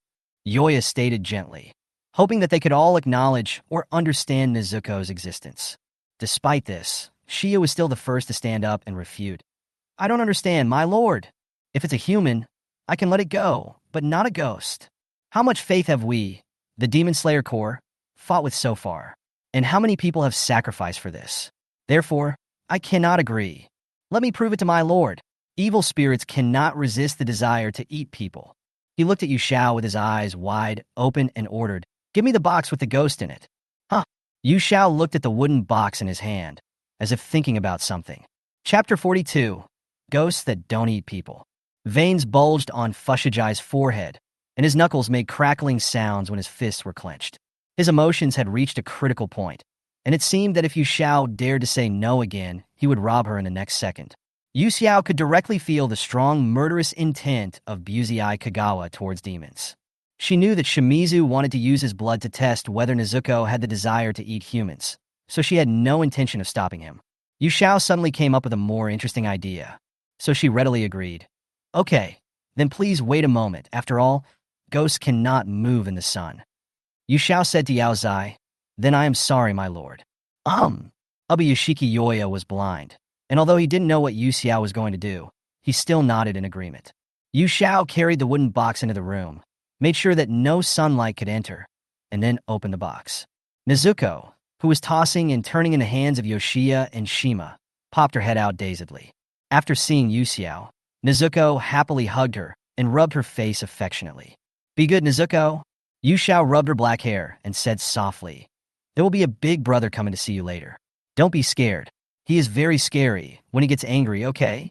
Yoya stated gently, hoping that they could all acknowledge or understand Nezuko's existence. Despite this, Shia was still the first to stand up and refute. I don't understand, my lord. If it's a human, I can let it go, but not a ghost. How much faith have we, the Demon Slayer Corps, fought with so far? And how many people have sacrificed for this? Therefore, I cannot agree. Let me prove it to my lord. Evil spirits cannot resist the desire to eat people. He looked at Yu Xiao with his eyes wide open and ordered, Give me the box with the ghost in it. Huh. Yu Xiao looked at the wooden box in his hand, as if thinking about something. Chapter 42. Ghosts that don't eat people. Veins bulged on Fushigai's forehead, and his knuckles made crackling sounds when his fists were clenched. His emotions had reached a critical point, and it seemed that if Yu Xiao dared to say no again, he would rob her in the next second. Yu Xiao could directly feel the strong, murderous intent of Buzei Kagawa towards demons. She knew that Shimizu wanted to use his blood to test whether Nezuko had the desire to eat humans, so she had no intention of stopping him. Yu Xiao suddenly came up with a more interesting idea, so she readily agreed. Okay, then please wait a moment. After all, ghosts cannot move in the sun. Yu Xiao said to Yao Zai, Then I am sorry, my lord. Ubuyashiki Yoya was blind, and although he didn't know what Yu Xiao was going to do, he still nodded in agreement. Yu Xiao carried the wooden box into the room, made sure that no sunlight could enter, and then opened the box. Nezuko, who was tossing and turning in the hands of Yoshiya and Shima, popped her head out dazedly. After seeing Yu Xiao, Nezuko happily hugged her and rubbed her face affectionately. Be good, Nezuko. Yu Xiao rubbed her black hair and said softly, There will be a big brother coming to see you later. Don't be scared. He is very scary when he gets angry, okay?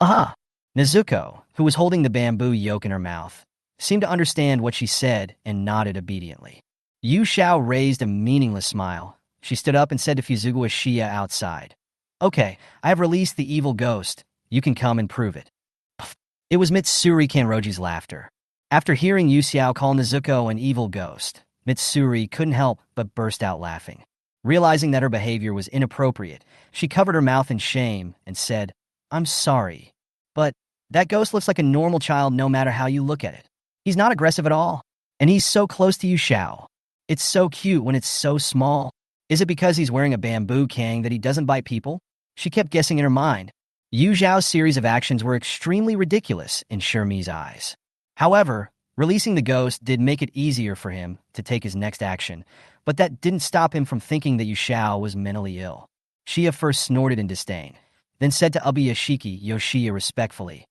Aha! Nezuko, who was holding the bamboo yoke in her mouth, seemed to understand what she said and nodded obediently. Yu Xiao raised a meaningless smile. She stood up and said to Fuzugawa Shia outside, Okay, I have released the evil ghost. You can come and prove it. It was Mitsuri Kanroji's laughter. After hearing Yu Xiao call Nezuko an evil ghost, Mitsuri couldn't help but burst out laughing. Realizing that her behavior was inappropriate, she covered her mouth in shame and said, I'm sorry, but that ghost looks like a normal child no matter how you look at it. He's not aggressive at all, and he's so close to Yu Xiao. It's so cute when it's so small. Is it because he's wearing a bamboo cane that he doesn't bite people? She kept guessing in her mind. Yu Xiao's series of actions were extremely ridiculous in Shermi's eyes. However, releasing the ghost did make it easier for him to take his next action, but that didn't stop him from thinking that Yu Xiao was mentally ill. Shia first snorted in disdain, then said to Ubuyashiki Yoshiya respectfully,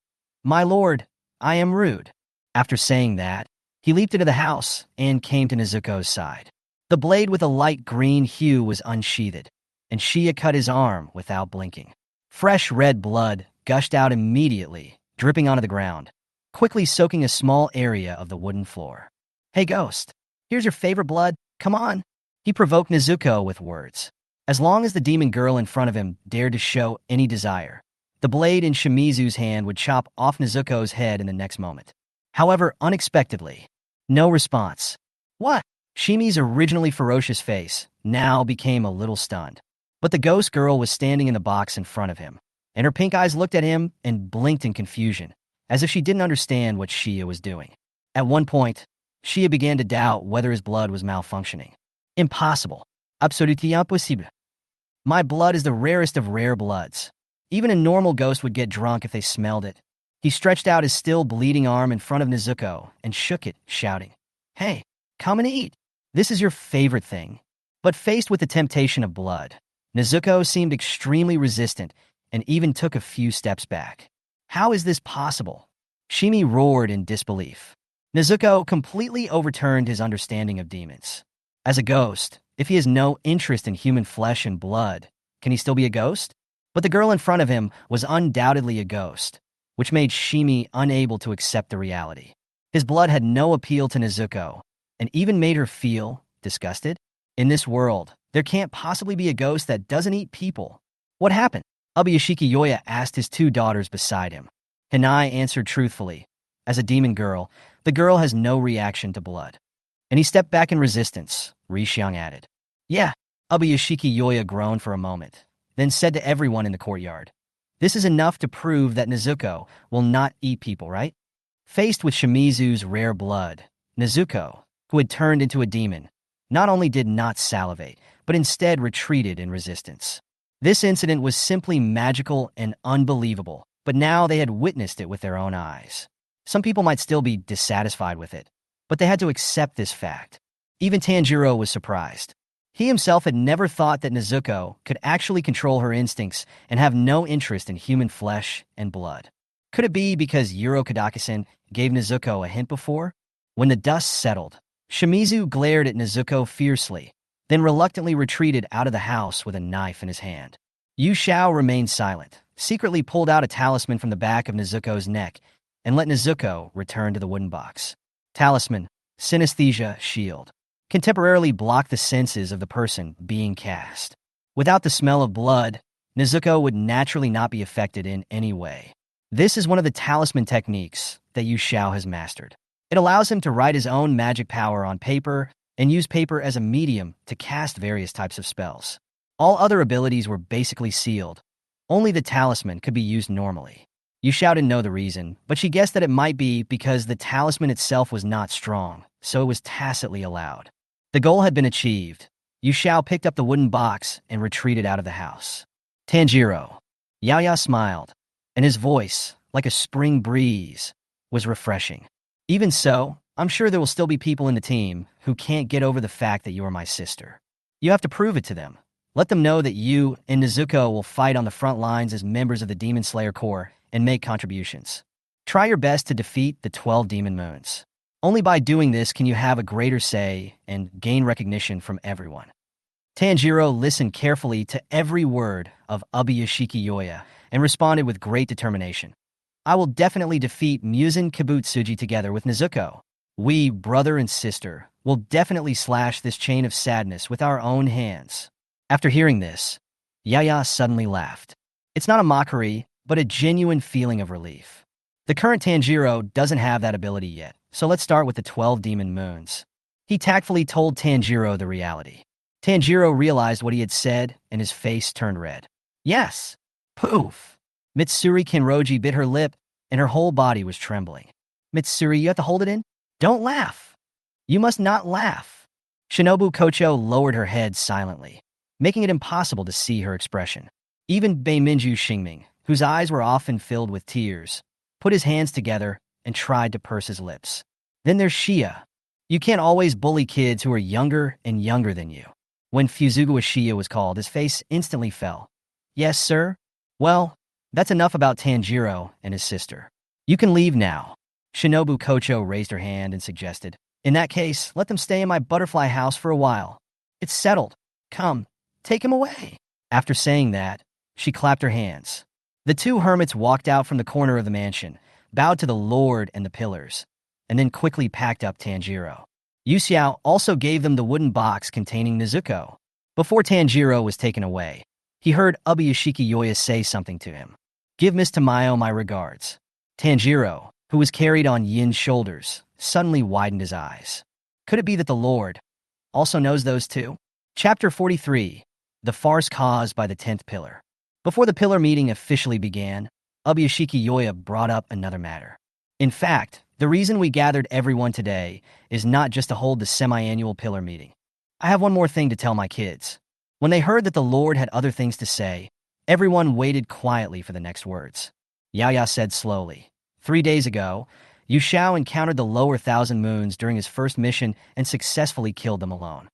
My lord, I am rude. After saying that, he leaped into the house and came to Nezuko's side. The blade with a light green hue was unsheathed, and Shia cut his arm without blinking. Fresh red blood gushed out immediately, dripping onto the ground, quickly soaking a small area of the wooden floor. Hey, ghost, here's your favorite blood. Come on. He provoked Nezuko with words. As long as the demon girl in front of him dared to show any desire, the blade in Shimizu's hand would chop off Nezuko's head in the next moment. However, unexpectedly, no response. What? Shimi's originally ferocious face now became a little stunned. But the ghost girl was standing in the box in front of him, and her pink eyes looked at him and blinked in confusion, as if she didn't understand what Shia was doing. At one point, Shia began to doubt whether his blood was malfunctioning. Impossible. Absolutely impossible. My blood is the rarest of rare bloods. Even a normal ghost would get drunk if they smelled it. He stretched out his still bleeding arm in front of Nezuko and shook it, shouting, "Hey, come and eat. This is your favorite thing." But faced with the temptation of blood, Nezuko seemed extremely resistant and even took a few steps back. How is this possible? Shimi roared in disbelief. Nezuko completely overturned his understanding of demons. As a ghost, if he has no interest in human flesh and blood, can he still be a ghost? But the girl in front of him was undoubtedly a ghost, which made Shimi unable to accept the reality. His blood had no appeal to Nezuko, and even made her feel disgusted. In this world, there can't possibly be a ghost that doesn't eat people. What happened? Ubuyashiki Yoya asked his two daughters beside him. Hinai answered truthfully. As a demon girl, the girl has no reaction to blood. And he stepped back in resistance, Rishiang added. Yeah, Ubuyashiki Yoya groaned for a moment, then said to everyone in the courtyard, "This is enough to prove that Nezuko will not eat people, right?" Faced with Shimizu's rare blood, Nezuko, who had turned into a demon, not only did not salivate, but instead retreated in resistance. This incident was simply magical and unbelievable, but now they had witnessed it with their own eyes. Some people might still be dissatisfied with it, but they had to accept this fact. Even Tanjiro was surprised. He himself had never thought that Nezuko could actually control her instincts and have no interest in human flesh and blood. Could it be because Urokodaki gave Nezuko a hint before? When the dust settled, Shimizu glared at Nezuko fiercely, then reluctantly retreated out of the house with a knife in his hand. Yu Xiao remained silent, secretly pulled out a talisman from the back of Nezuko's neck, and let Nezuko return to the wooden box. Talisman, synesthesia shield, can temporarily block the senses of the person being cast. Without the smell of blood, Nezuko would naturally not be affected in any way. This is one of the talisman techniques that Yu Xiao has mastered. It allows him to write his own magic power on paper and use paper as a medium to cast various types of spells. All other abilities were basically sealed. Only the talisman could be used normally. Yu Xiao didn't know the reason, but she guessed that it might be because the talisman itself was not strong, so it was tacitly allowed. The goal had been achieved. Yu Xiao picked up the wooden box and retreated out of the house. Tanjiro. Yaya smiled, and his voice, like a spring breeze, was refreshing. Even so, I'm sure there will still be people in the team who can't get over the fact that you are my sister. You have to prove it to them. Let them know that you and Nezuko will fight on the front lines as members of the Demon Slayer Corps and make contributions. Try your best to defeat the 12 Demon Moons. Only by doing this can you have a greater say and gain recognition from everyone. Tanjiro listened carefully to every word of Ubuyashiki Yoya and responded with great determination. I will definitely defeat Muzan Kibutsuji together with Nezuko. We, brother and sister, will definitely slash this chain of sadness with our own hands. After hearing this, Yaya suddenly laughed. It's not a mockery, but a genuine feeling of relief. The current Tanjiro doesn't have that ability yet, so let's start with the 12 Demon Moons. He tactfully told Tanjiro the reality. Tanjiro realized what he had said, and his face turned red. Yes! Poof! Mitsuri Kenroji bit her lip, and her whole body was trembling. Mitsuri, you have to hold it in? Don't laugh! You must not laugh! Shinobu Kocho lowered her head silently, making it impossible to see her expression. Even Beiminju Xingming, whose eyes were often filled with tears, put his hands together and tried to purse his lips. Then there's Shia. You can't always bully kids who are younger and younger than you. When Fuzugawa Shia was called, his face instantly fell. Yes, sir? Well, that's enough about Tanjiro and his sister. You can leave now. Shinobu Kocho raised her hand and suggested. In that case, let them stay in my butterfly house for a while. It's settled. Come, take him away. After saying that, she clapped her hands. The two hermits walked out from the corner of the mansion, bowed to the Lord and the pillars, and then quickly packed up Tanjiro. Yu Xiao also gave them the wooden box containing Nezuko. Before Tanjiro was taken away, he heard Ubuyashiki Yoya say something to him. Give Miss Tamayo my regards. Tanjiro, who was carried on Yin's shoulders, suddenly widened his eyes. Could it be that the Lord also knows those two? Chapter 43. the farce caused by the 10th pillar. Before the pillar meeting officially began, Ubuyashiki Yoya brought up another matter. In fact, the reason we gathered everyone today is not just to hold the semi-annual pillar meeting. I have one more thing to tell my kids. When they heard that the Lord had other things to say, everyone waited quietly for the next words. Yaya said slowly, 3 days ago, Yu Xiao encountered the lower thousand moons during his first mission and successfully killed them alone.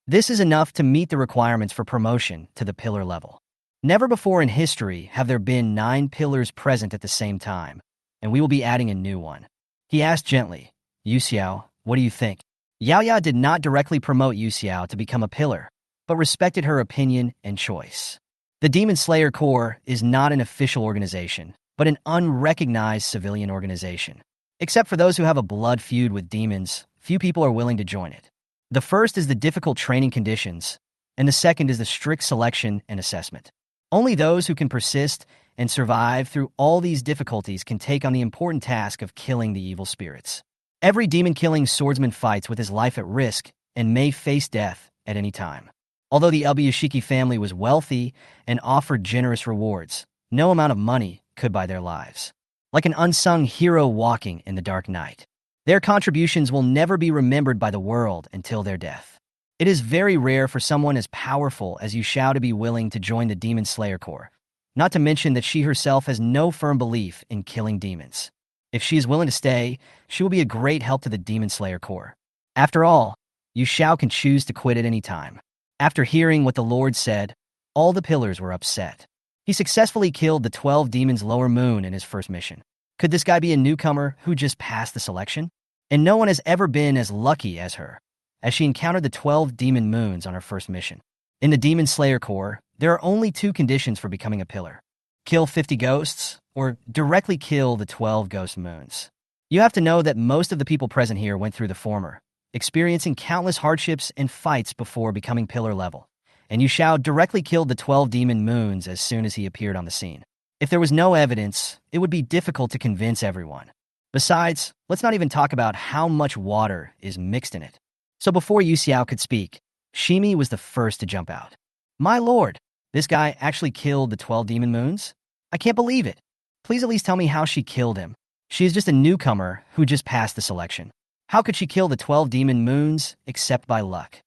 This is enough to meet the requirements for promotion to the pillar level. Never before in history have there been 9 pillars present at the same time, and we will be adding a new one. He asked gently, Yu Xiao, what do you think? Yaya did not directly promote Yu Xiao to become a pillar, but respected her opinion and choice. The Demon Slayer Corps is not an official organization, but an unrecognized civilian organization. Except for those who have a blood feud with demons, few people are willing to join it. The first is the difficult training conditions, and the second is the strict selection and assessment. Only those who can persist and survive through all these difficulties can take on the important task of killing the evil spirits. Every demon-killing swordsman fights with his life at risk and may face death at any time. Although the Ubuyashiki family was wealthy and offered generous rewards, no amount of money could buy their lives. Like an unsung hero walking in the dark night, their contributions will never be remembered by the world until their death. It is very rare for someone as powerful as Yu Xiao to be willing to join the Demon Slayer Corps, not to mention that she herself has no firm belief in killing demons. If she is willing to stay, she will be a great help to the Demon Slayer Corps. After all, Yu Xiao can choose to quit at any time. After hearing what the Lord said, all the pillars were upset. He successfully killed the 12 demons' lower moon in his first mission. Could this guy be a newcomer who just passed the selection? And no one has ever been as lucky as her, as she encountered the 12 demon moons on her first mission. In the Demon Slayer Corps, there are only 2 conditions for becoming a pillar. Kill 50 ghosts, or directly kill the 12 ghost moons. You have to know that most of the people present here went through the former, experiencing countless hardships and fights before becoming pillar level. And Yu Xiao directly killed the 12 demon moons as soon as he appeared on the scene. If there was no evidence, it would be difficult to convince everyone. Besides, let's not even talk about how much water is mixed in it. So before Yu Xiao could speak, Shimi was the first to jump out. My lord, this guy actually killed the 12 demon moons? I can't believe it. Please at least tell me how she killed him. She is just a newcomer who just passed the selection. How could she kill the 12 demon moons except by luck?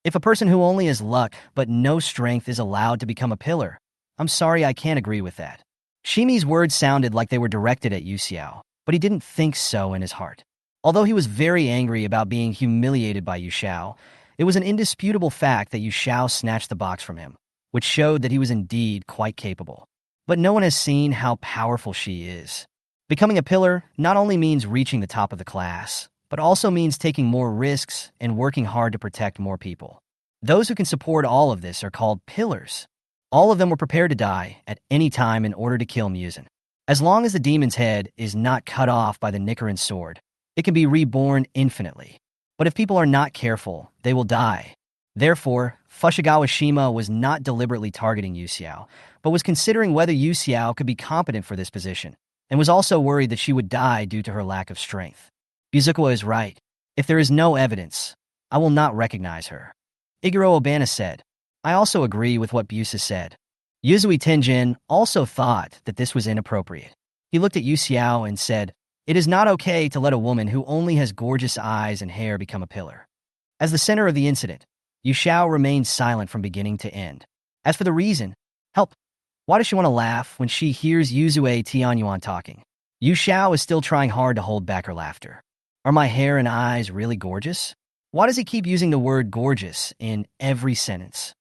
If a person who only has luck but no strength is allowed to become a pillar, I'm sorry, I can't agree with that. Shimi's words sounded like they were directed at Yu Xiao, but he didn't think so in his heart. Although he was very angry about being humiliated by Yu Xiao, it was an indisputable fact that Yu Xiao snatched the box from him, which showed that he was indeed quite capable. But no one has seen how powerful she is. Becoming a pillar not only means reaching the top of the class, but also means taking more risks and working hard to protect more people. Those who can support all of this are called pillars. All of them were prepared to die at any time in order to kill Muzan. As long as the demon's head is not cut off by the Nichiren sword, it can be reborn infinitely. But if people are not careful, they will die. Therefore, Fushigawashima Shima was not deliberately targeting Yu Xiao, but was considering whether Yu Xiao could be competent for this position, and was also worried that she would die due to her lack of strength. Yuzukawa is right. If there is no evidence, I will not recognize her. Iguro Obana said, I also agree with what Busa said. Yuzui Tenjin also thought that this was inappropriate. He looked at Yu Xiao and said, it is not okay to let a woman who only has gorgeous eyes and hair become a pillar. As the center of the incident, Yu Xiao remained silent from beginning to end. As for the reason, help. Why does she want to laugh when she hears Yuzue Tianyuan talking? Yu Xiao is still trying hard to hold back her laughter. Are my hair and eyes really gorgeous? Why does he keep using the word gorgeous in every sentence?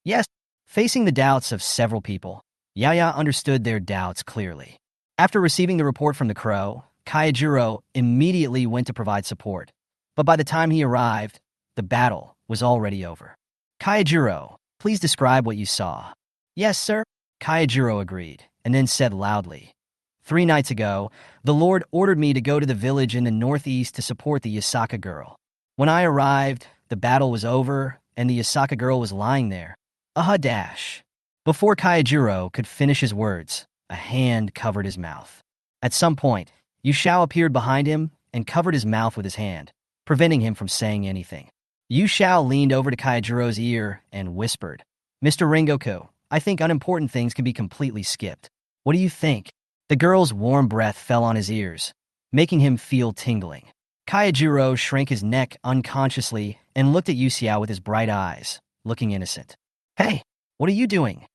Yes, facing the doubts of several people, Yaya understood their doubts clearly. After receiving the report from the crow, Kaijiro immediately went to provide support. But by the time he arrived, the battle was already over. Kaijiro, please describe what you saw. Yes, sir. Kaijiro agreed, and then said loudly, 3 nights ago, the Lord ordered me to go to the village in the northeast to support the Yasaka girl. When I arrived, the battle was over, and the Yasaka girl was lying there. Dash. Before Kaijiro could finish his words, a hand covered his mouth. At some point, Yu Xiao appeared behind him and covered his mouth with his hand, preventing him from saying anything. Yu Xiao leaned over to Kaijiro's ear and whispered, Mr. Rengoku, I think unimportant things can be completely skipped. What do you think? The girl's warm breath fell on his ears, making him feel tingling. Kaijiro shrank his neck unconsciously and looked at Yu Xiao with his bright eyes, looking innocent. Hey, what are you doing?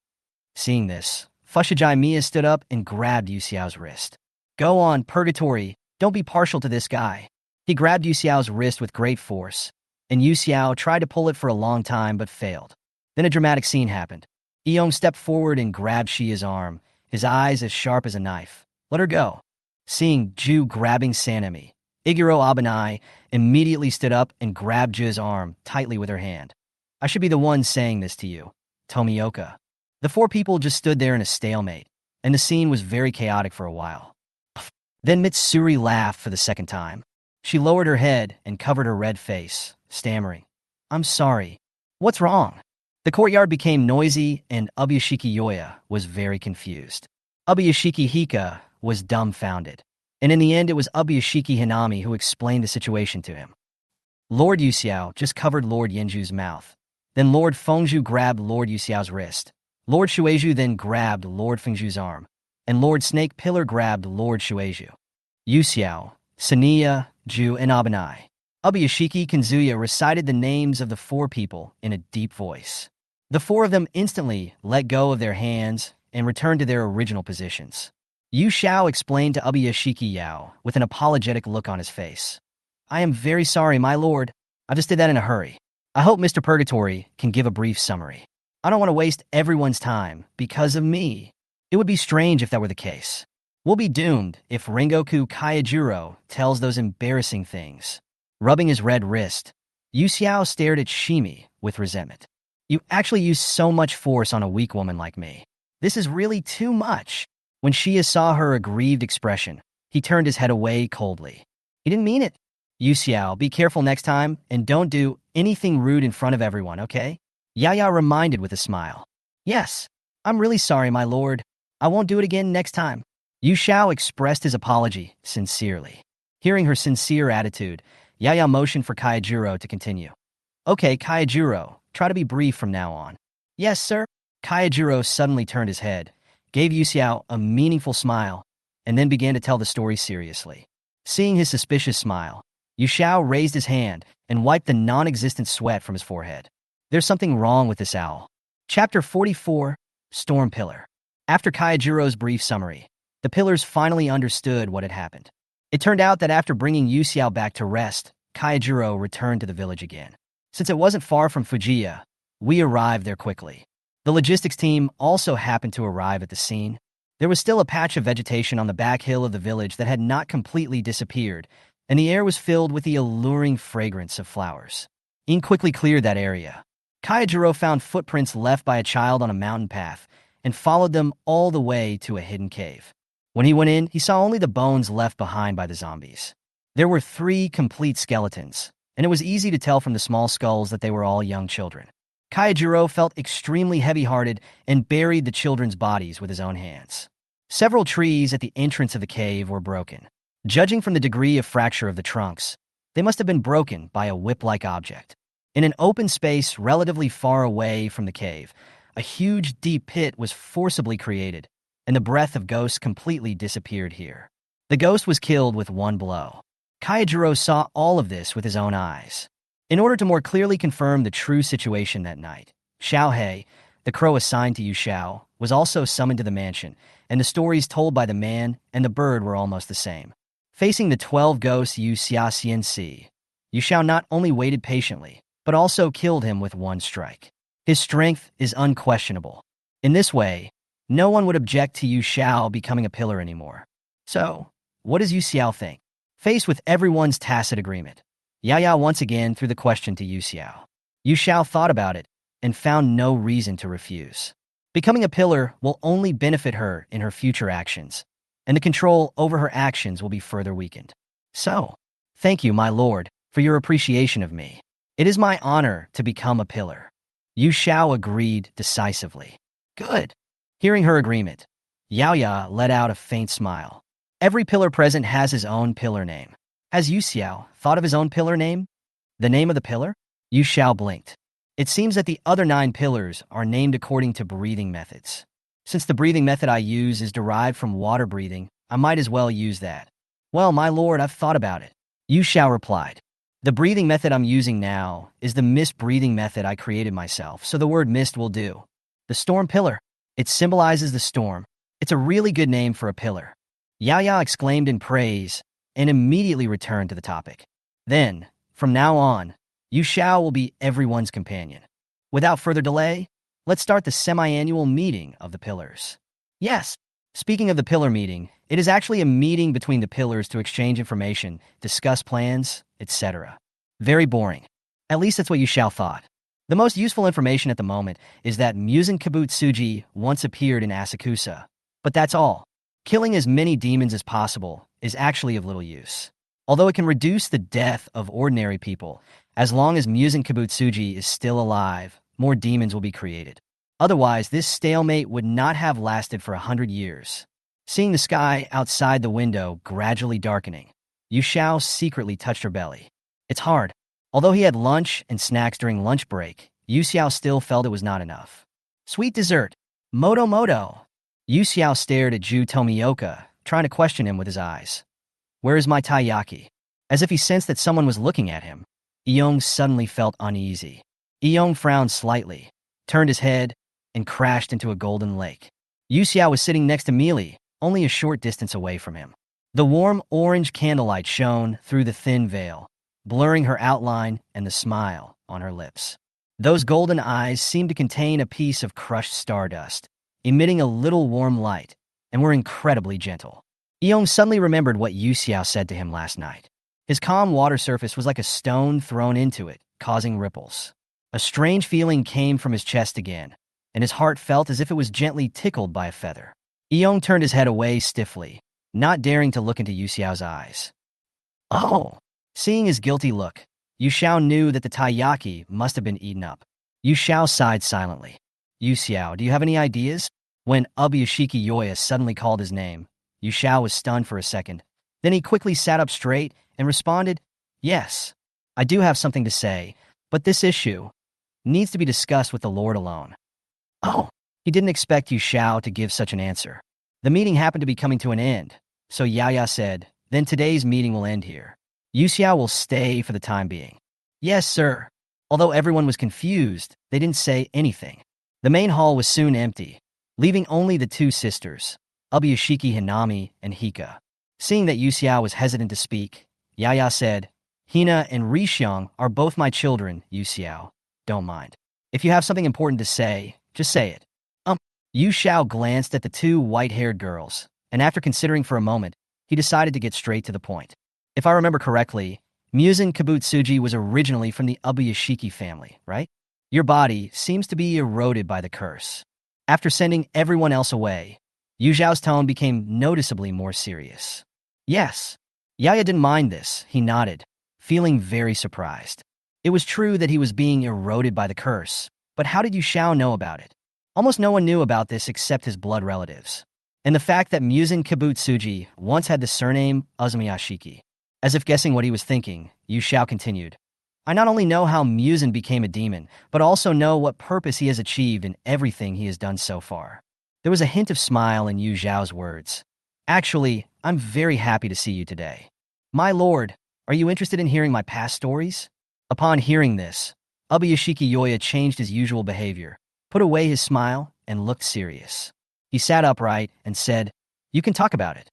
Seeing this, Fushigi Miya stood up and grabbed Yu Xiao's wrist. Go on, Purgatory, don't be partial to this guy. He grabbed Yu Xiao's wrist with great force, and Yu Xiao tried to pull it for a long time but failed. Then a dramatic scene happened. Eong stepped forward and grabbed Shia's arm, his eyes as sharp as a knife. Let her go. Seeing Ju grabbing Sanemi, Iguro Abanai immediately stood up and grabbed Ju's arm tightly with her hand. I should be the one saying this to you, Tomioka. The four people just stood there in a stalemate, and the scene was very chaotic for a while. Then Mitsuri laughed for the second time. She lowered her head and covered her red face, stammering. I'm sorry. What's wrong? The courtyard became noisy, and Ubuyashiki Yoya was very confused. Ubuyashiki Hika was dumbfounded, and in the end it was Ubuyashiki Hinami who explained the situation to him. Lord Yu Xiao just covered Lord Yenju's mouth. Then Lord Fengzhu grabbed Lord Yu Xiao's wrist. Lord Shueju then grabbed Lord Fengzhu's arm, and Lord Snake Pillar grabbed Lord Shueju. Yu Xiao, Sania, Ju, and Abanai. Ubuyashiki Kanzuya recited the names of the four people in a deep voice. The four of them instantly let go of their hands and returned to their original positions. Yu Xiao explained to Ubuyashiki Yao with an apologetic look on his face. I am very sorry, my lord. I just did that in a hurry. I hope Mr. Purgatory can give a brief summary. I don't want to waste everyone's time because of me. It would be strange if that were the case. We'll be doomed if Rengoku Kaijiro tells those embarrassing things. Rubbing his red wrist, Yu Xiao stared at Shimi with resentment. You actually use so much force on a weak woman like me. This is really too much. When Shia saw her aggrieved expression, he turned his head away coldly. He didn't mean it. Yu Xiao, be careful next time and don't do anything rude in front of everyone, okay? Yaya reminded with a smile. Yes, I'm really sorry, my lord. I won't do it again next time. Yu Xiao expressed his apology sincerely. Hearing her sincere attitude, Yaya motioned for Kaijiro to continue. Okay, Kaijiro, try to be brief from now on. Yes, sir. Kaijiro suddenly turned his head, gave Yu Xiao a meaningful smile, and then began to tell the story seriously. Seeing his suspicious smile, Yu Xiao raised his hand and wiped the non-existent sweat from his forehead. There's something wrong with this owl. Chapter 44, Storm Pillar. After Kaijiro's brief summary, the pillars finally understood what had happened. It turned out that after bringing Yu Xiao back to rest, Kaijiro returned to the village again. Since it wasn't far from Fujiya, we arrived there quickly. The logistics team also happened to arrive at the scene. There was still a patch of vegetation on the back hill of the village that had not completely disappeared, and the air was filled with the alluring fragrance of flowers. Ian quickly cleared that area. Kaijiro found footprints left by a child on a mountain path and followed them all the way to a hidden cave. When he went in, he saw only the bones left behind by the zombies. There were 3 complete skeletons, and it was easy to tell from the small skulls that they were all young children. Kaijiro felt extremely heavy-hearted and buried the children's bodies with his own hands. Several trees at the entrance of the cave were broken. Judging from the degree of fracture of the trunks, they must have been broken by a whip-like object. In an open space relatively far away from the cave, a huge deep pit was forcibly created, and the breath of ghosts completely disappeared here. The ghost was killed with one blow. Kaijiro saw all of this with his own eyes. In order to more clearly confirm the true situation that night, Xiaohei, the crow assigned to Yu Xiao, was also summoned to the mansion, and the stories told by the man and the bird were almost the same. Facing the 12 ghosts Yu Xiaoxianxi, Yu Xiao not only waited patiently, but also killed him with one strike. His strength is unquestionable. In this way, no one would object to Yu Xiao becoming a pillar anymore. So, what does Yu Xiao think? Faced with everyone's tacit agreement, Yaya once again threw the question to Yu Xiao. Yu Xiao thought about it and found no reason to refuse. Becoming a pillar will only benefit her in her future actions, and the control over her actions will be further weakened. So, thank you, my lord, for your appreciation of me. It is my honor to become a pillar. Yu Xiao agreed decisively. Good. Hearing her agreement, Yaya let out a faint smile. Every pillar present has his own pillar name. Has Yu Xiao thought of his own pillar name? The name of the pillar? Yu Xiao blinked. It seems that the other 9 pillars are named according to breathing methods. Since the breathing method I use is derived from water breathing, I might as well use that. Well, my lord, I've thought about it. Yu Xiao replied. The breathing method I'm using now is the mist breathing method I created myself, so the word mist will do. The storm pillar. It symbolizes the storm. It's a really good name for a pillar. Yaya exclaimed in praise and immediately returned to the topic. Then, from now on, Yu Xiao will be everyone's companion. Without further delay, let's start the semi-annual meeting of the pillars. Yes, speaking of the pillar meeting, it is actually a meeting between the pillars to exchange information, discuss plans, etc. Very boring. At least that's what Yu Xiao thought. The most useful information at the moment is that Musen Kabutsuji once appeared in Asakusa. But that's all. Killing as many demons as possible is actually of little use. Although it can reduce the death of ordinary people, as long as Musen Kabutsuji is still alive, more demons will be created. Otherwise, this stalemate would not have lasted for 100 years. Seeing the sky outside the window gradually darkening, Yu Xiao secretly touched her belly. It's hard. Although he had lunch and snacks during lunch break, Yu Xiao still felt it was not enough. Sweet dessert. Moto Moto. Yu Xiao stared at Ju Tomioka, trying to question him with his eyes. Where is my taiyaki? As if he sensed that someone was looking at him, Iyong suddenly felt uneasy. Iyong frowned slightly, turned his head, and crashed into a golden lake. Yu Xiao was sitting next to Meili, only a short distance away from him. The warm orange candlelight shone through the thin veil, blurring her outline and the smile on her lips. Those golden eyes seemed to contain a piece of crushed stardust, emitting a little warm light, and were incredibly gentle. Iyong suddenly remembered what Yu Xiao said to him last night. His calm water surface was like a stone thrown into it, causing ripples. A strange feeling came from his chest again, and his heart felt as if it was gently tickled by a feather. Iyong turned his head away stiffly, not daring to look into Yu Xiao's eyes. Oh! Seeing his guilty look, Yu Xiao knew that the taiyaki must have been eaten up. Yu Xiao sighed silently. Yu Xiao, do you have any ideas? When Ubuyashiki Yoya suddenly called his name, Yu Xiao was stunned for a second. Then he quickly sat up straight and responded, Yes, I do have something to say, but this issue needs to be discussed with the Lord alone. Oh, he didn't expect Yu Xiao to give such an answer. The meeting happened to be coming to an end, so Yaya said, Then today's meeting will end here. Yu Xiao will stay for the time being. Yes, sir. Although everyone was confused, they didn't say anything. The main hall was soon empty, leaving only the 2 sisters, Ubuyashiki Hinami and Hika. Seeing that Yu Xiao was hesitant to speak, Yaya said, Hina and Rixiang are both my children, Yu Xiao. Don't mind. If you have something important to say, just say it. Yu Xiao glanced at the 2 white-haired girls, and after considering for a moment, he decided to get straight to the point. If I remember correctly, Musen Kabutsuji was originally from the Ubuyashiki family, right? Your body seems to be eroded by the curse. After sending everyone else away, Yu Xiao's tone became noticeably more serious. Yes. Yaya didn't mind this. He nodded, feeling very surprised. It was true that he was being eroded by the curse, but how did Yu Xiao know about it? Almost no one knew about this except his blood relatives. And the fact that Musen Kabutsuji once had the surname Uzumiyashiki. As if guessing what he was thinking, Yu Xiao continued, I not only know how Musen became a demon, but also know what purpose he has achieved in everything he has done so far. There was a hint of smile in Yu Xiao's words. Actually, I'm very happy to see you today. My lord, are you interested in hearing my past stories? Upon hearing this, Ubuyashiki Yoya changed his usual behavior, put away his smile, and looked serious. He sat upright and said, You can talk about it.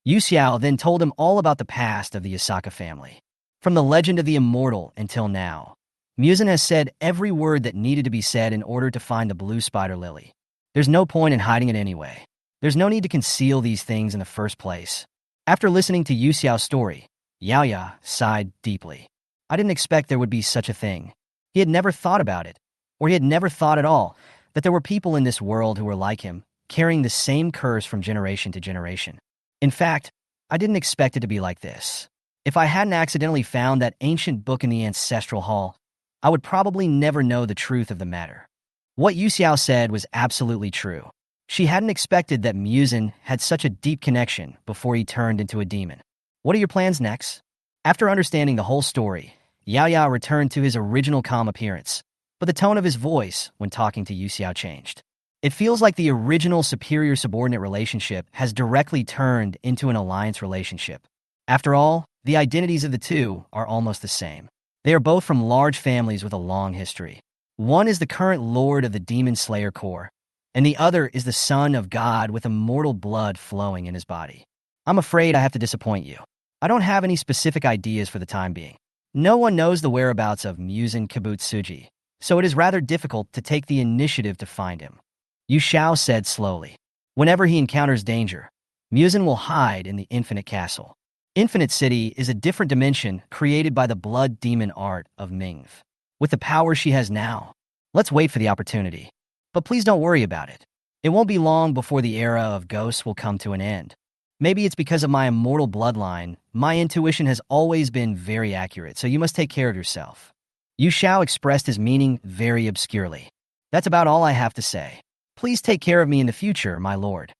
Yu Xiao then told him all about the past of the Asaka family. From the legend of the immortal until now, Musen has said every word that needed to be said in order to find the blue spider lily. There's no point in hiding it anyway. There's no need to conceal these things in the first place. After listening to Yu Xiao's story, Yaoya sighed deeply. I didn't expect there would be such a thing. He had never thought about it, or he had never thought at all, that there were people in this world who were like him, carrying the same curse from generation to generation. In fact, I didn't expect it to be like this. If I hadn't accidentally found that ancient book in the ancestral hall, I would probably never know the truth of the matter. What Yu Xiao said was absolutely true. She hadn't expected that Musen had such a deep connection before he turned into a demon. What are your plans next? After understanding the whole story, Yaoya returned to his original calm appearance. but the tone of his voice when talking to Yu Xiao changed. It feels like the original superior-subordinate relationship has directly turned into an alliance relationship. After all, the identities of the two are almost the same. They are both from large families with a long history. One is the current lord of the Demon Slayer Corps, and the other is the son of God with immortal blood flowing in his body. I'm afraid I have to disappoint you. I don't have any specific ideas for the time being. No one knows the whereabouts of Muzan Kibutsuji, so it is rather difficult to take the initiative to find him. Yu Xiao said slowly. Whenever he encounters danger, Muzan will hide in the Infinite Castle. Infinite City is a different dimension created by the blood demon art of Mingve. With the power she has now, let's wait for the opportunity. But please don't worry about it. It won't be long before the era of ghosts will come to an end. Maybe it's because of my immortal bloodline. My intuition has always been very accurate, so you must take care of yourself. Yu Xiao expressed his meaning very obscurely. That's about all I have to say. Please take care of me in the future, my lord.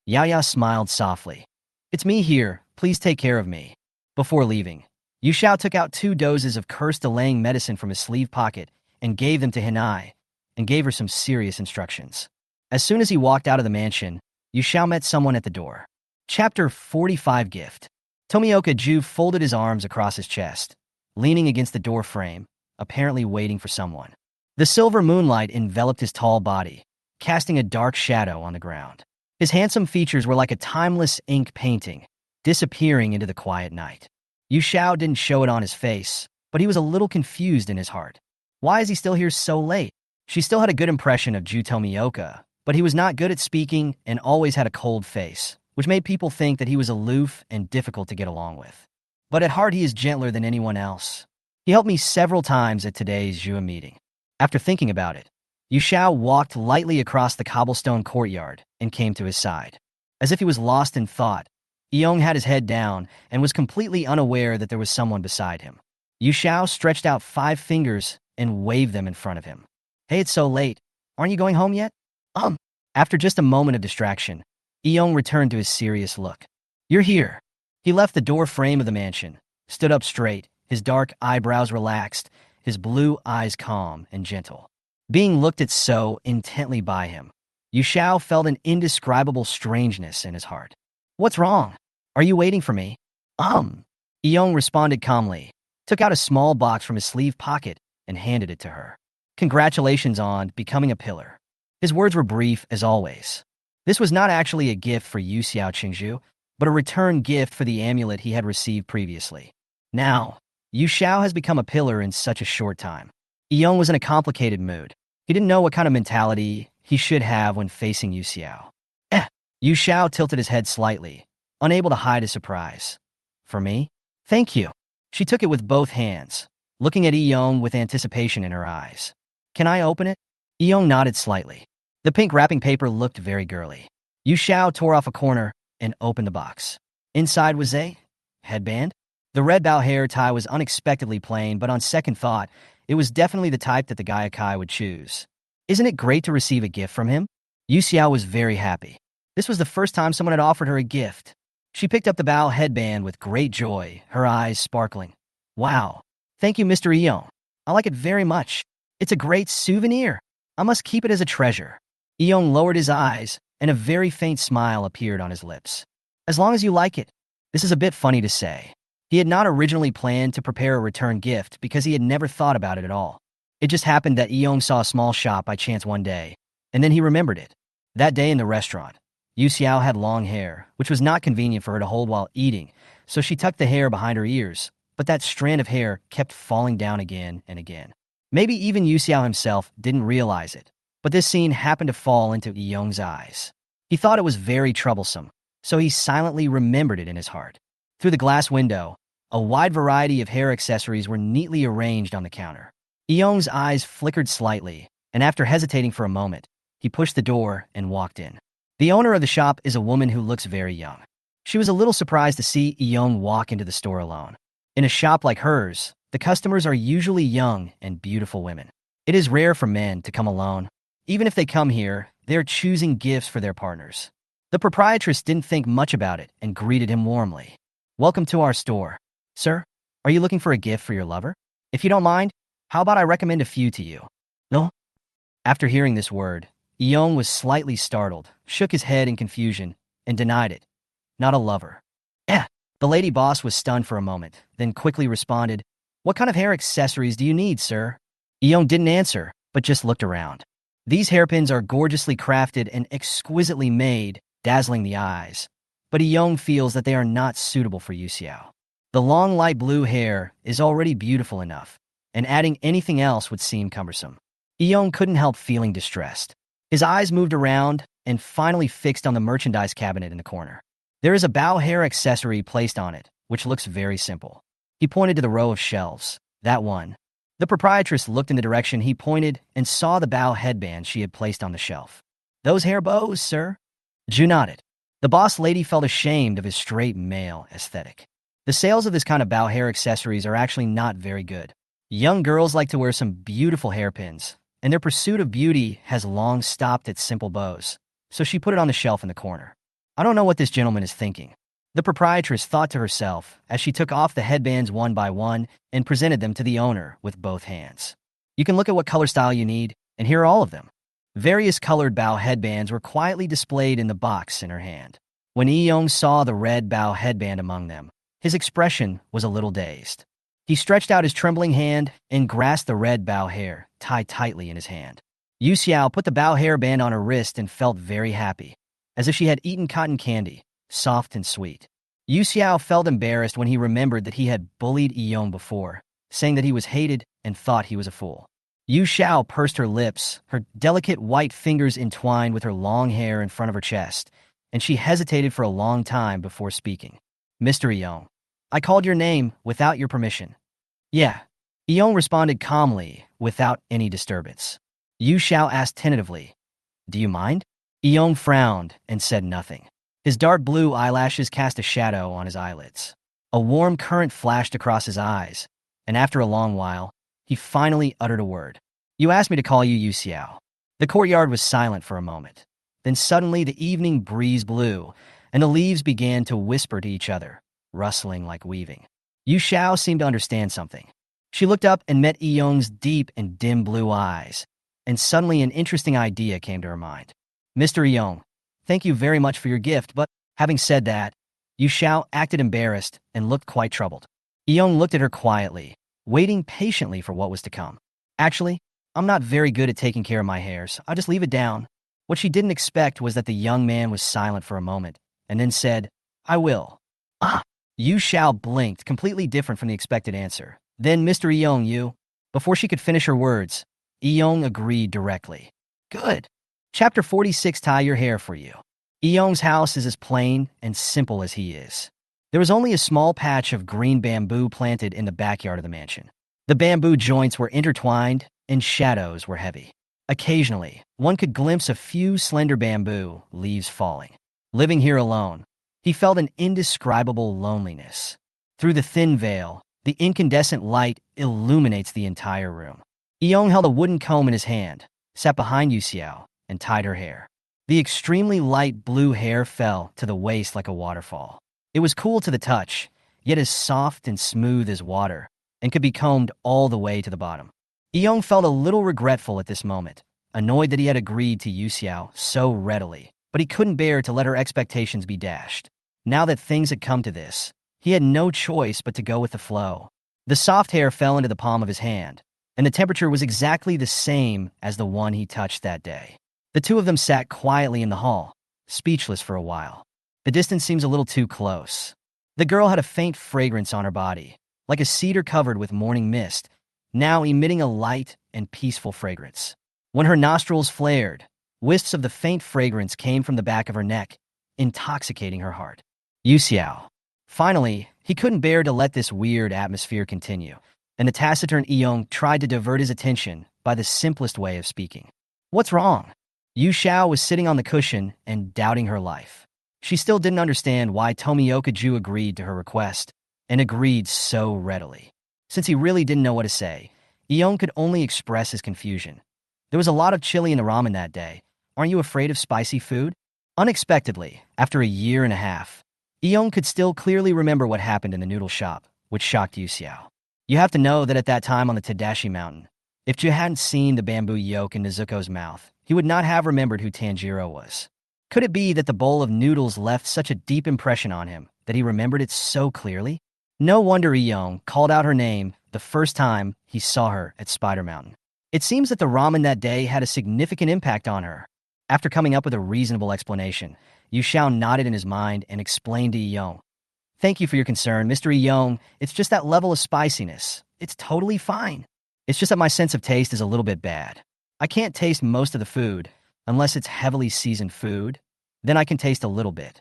Yaya smiled softly. It's me here, please take care of me. Before leaving, Yu Xiao took out 2 doses of curse-delaying medicine from his sleeve pocket and gave them to Hinai, and gave her some serious instructions. As soon as he walked out of the mansion, Yu Xiao met someone at the door. Chapter 45 Gift. Tomioka Ju folded his arms across his chest, leaning against the door frame, apparently waiting for someone. The silver moonlight enveloped his tall body, casting a dark shadow on the ground. His handsome features were like a timeless ink painting, disappearing into the quiet night. Yu Xiao didn't show it on his face, but he was a little confused in his heart. Why is he still here so late? She still had a good impression of Ju Tomioka, but he was not good at speaking and always had a cold face, which made people think that he was aloof and difficult to get along with. But at heart he is gentler than anyone else. He helped me several times at today's Jua meeting. After thinking about it, Yu Xiao walked lightly across the cobblestone courtyard and came to his side. As if he was lost in thought, Yong had his head down and was completely unaware that there was someone beside him. Yu Xiao stretched out 5 fingers and waved them in front of him. Hey, it's so late. Aren't you going home yet? After just a moment of distraction, Yong returned to his serious look. You're here. He left the door frame of the mansion, stood up straight, his dark eyebrows relaxed, his blue eyes calm and gentle. Being looked at so intently by him, Yu Xiao felt an indescribable strangeness in his heart. What's wrong? Are you waiting for me? Yong responded calmly, took out a small box from his sleeve pocket, and handed it to her. Congratulations on becoming a pillar. His words were brief as always. This was not actually a gift for Yu Xiao Qingzhu, but a return gift for the amulet he had received previously. Now, Yu Xiao has become a pillar in such a short time. Yong was in a complicated mood. He didn't know what kind of mentality he should have when facing Yu Xiao. Yu Xiao tilted his head slightly, unable to hide his surprise. For me? Thank you. She took it with both hands, looking at Yong with anticipation in her eyes. Can I open it? Yong nodded slightly. The pink wrapping paper looked very girly. Yu Xiao tore off a corner and opened the box. Inside was a headband. The red bow hair tie was unexpectedly plain, but on second thought, it was definitely the type that the Gaiakai would choose. Isn't it great to receive a gift from him? Yu Xiao was very happy. This was the first time someone had offered her a gift. She picked up the bow headband with great joy, her eyes sparkling. Wow. Thank you, Mr. Eon. I like it very much. It's a great souvenir. I must keep it as a treasure. Eon lowered his eyes, and a very faint smile appeared on his lips. As long as you like it. This is a bit funny to say. He had not originally planned to prepare a return gift because he had never thought about it at all. It just happened that Eon saw a small shop by chance one day, and then he remembered it. That day in the restaurant, Yu Xiao had long hair, which was not convenient for her to hold while eating, so she tucked the hair behind her ears, but that strand of hair kept falling down again and again. Maybe even Yu Xiao himself didn't realize it, but this scene happened to fall into Yong's eyes. He thought it was very troublesome, so he silently remembered it in his heart. Through the glass window, a wide variety of hair accessories were neatly arranged on the counter. Yong's eyes flickered slightly, and after hesitating for a moment, he pushed the door and walked in. The owner of the shop is a woman who looks very young. She was a little surprised to see Yong walk into the store alone. In a shop like hers, the customers are usually young and beautiful women. It is rare for men to come alone. Even if they come here, they are choosing gifts for their partners. The proprietress didn't think much about it and greeted him warmly. Welcome to our store. Sir, are you looking for a gift for your lover? If you don't mind, How about I recommend a few to you? No? After hearing this word, Eong was slightly startled, shook his head in confusion, and denied it. Not a lover. Eh. The lady boss was stunned for a moment, then quickly responded, "What kind of hair accessories do you need, sir?" Eong didn't answer, but just looked around. These hairpins are gorgeously crafted and exquisitely made, dazzling the eyes. But Eong feels that they are not suitable for Yu Xiao. The long light blue hair is already beautiful enough, and adding anything else would seem cumbersome. Eong couldn't help feeling distressed. His eyes moved around and finally fixed on the merchandise cabinet in the corner. There is a bow hair accessory placed on it, which looks very simple. He pointed to the row of shelves. That one. The proprietress looked in the direction he pointed and saw the bow headband she had placed on the shelf. "Those hair bows, sir?" Ju nodded. The boss lady felt ashamed of his straight male aesthetic. The sales of this kind of bow hair accessories are actually not very good. Young girls like to wear some beautiful hairpins, and their pursuit of beauty has long stopped at simple bows, so she put it on the shelf in the corner. I don't know what this gentleman is thinking. The proprietress thought to herself as she took off the headbands one by one and presented them to the owner with both hands. You can look at what color style you need, and here are all of them. Various colored bow headbands were quietly displayed in the box in her hand. When Eong saw the red bow headband among them, his expression was a little dazed. He stretched out his trembling hand and grasped the red bow hair tied tightly in his hand. Yu Xiao put the bow hairband on her wrist and felt very happy, as if she had eaten cotton candy, soft and sweet. Yu Xiao felt embarrassed when he remembered that he had bullied Eong before, saying that he was hated and thought he was a fool. Yu Xiao pursed her lips, her delicate white fingers entwined with her long hair in front of her chest, and she hesitated for a long time before speaking. "Mr. Eong, I called your name without your permission." "Yeah." Eong responded calmly, without any disturbance. Yu Xiao asked tentatively, "Do you mind?" Eong frowned and said nothing. His dark blue eyelashes cast a shadow on his eyelids. A warm current flashed across his eyes, and after a long while, he finally uttered a word. "You asked me to call you Yu Xiao." The courtyard was silent for a moment. Then suddenly the evening breeze blew, and the leaves began to whisper to each other, rustling like weaving. Yu Xiao seemed to understand something. She looked up and met Eong's deep and dim blue eyes, and suddenly an interesting idea came to her mind. "Mr. Eong, thank you very much for your gift, but..." Having said that, Yu Xiao acted embarrassed and looked quite troubled. Eong looked at her quietly, waiting patiently for what was to come. "Actually, I'm not very good at taking care of my hairs. I'll just leave it down." What she didn't expect was that the young man was silent for a moment, and then said, "I will." "Ah!" Yu Xiao blinked, completely different from the expected answer. "Then, Mr. Eong, you..." Before she could finish her words, Eong agreed directly. "Good. Chapter 46, tie your hair for you." Eong's house is as plain and simple as he is. There was only a small patch of green bamboo planted in the backyard of the mansion. The bamboo joints were intertwined and shadows were heavy. Occasionally, one could glimpse a few slender bamboo leaves falling. Living here alone, he felt an indescribable loneliness. Through the thin veil, the incandescent light illuminates the entire room. Eong held a wooden comb in his hand, sat behind Yu Xiao, and tied her hair. The extremely light blue hair fell to the waist like a waterfall. It was cool to the touch, yet as soft and smooth as water, and could be combed all the way to the bottom. Eong felt a little regretful at this moment, annoyed that he had agreed to Yu Xiao so readily, but he couldn't bear to let her expectations be dashed. Now that things had come to this, he had no choice but to go with the flow. The soft hair fell into the palm of his hand, and the temperature was exactly the same as the one he touched that day. The two of them sat quietly in the hall, speechless for a while. The distance seems a little too close. The girl had a faint fragrance on her body, like a cedar covered with morning mist, now emitting a light and peaceful fragrance. When her nostrils flared, wisps of the faint fragrance came from the back of her neck, intoxicating her heart. Yu Xiao. Finally, he couldn't bear to let this weird atmosphere continue, and the taciturn Eong tried to divert his attention by the simplest way of speaking. "What's wrong?" Yu Xiao was sitting on the cushion and doubting her life. She still didn't understand why Tomioka Ju agreed to her request, and agreed so readily. Since he really didn't know what to say, Eong could only express his confusion. "There was a lot of chili in the ramen that day. Aren't you afraid of spicy food?" Unexpectedly, after a year and a half, Eong could still clearly remember what happened in the noodle shop, which shocked Yu Xiao. You have to know that at that time on the Tadashi Mountain, if Ju hadn't seen the bamboo yoke in Nezuko's mouth, he would not have remembered who Tanjiro was. Could it be that the bowl of noodles left such a deep impression on him that he remembered it so clearly? No wonder Iyong called out her name the first time he saw her at Spider Mountain. It seems that the ramen that day had a significant impact on her. After coming up with a reasonable explanation, Yu Xiao nodded in his mind and explained to Iyong. Thank you for your concern, Mr. Iyong. It's just that level of spiciness. It's totally fine. It's just that my sense of taste is a little bit bad. I can't taste most of the food, unless it's heavily seasoned food. Then I can taste a little bit.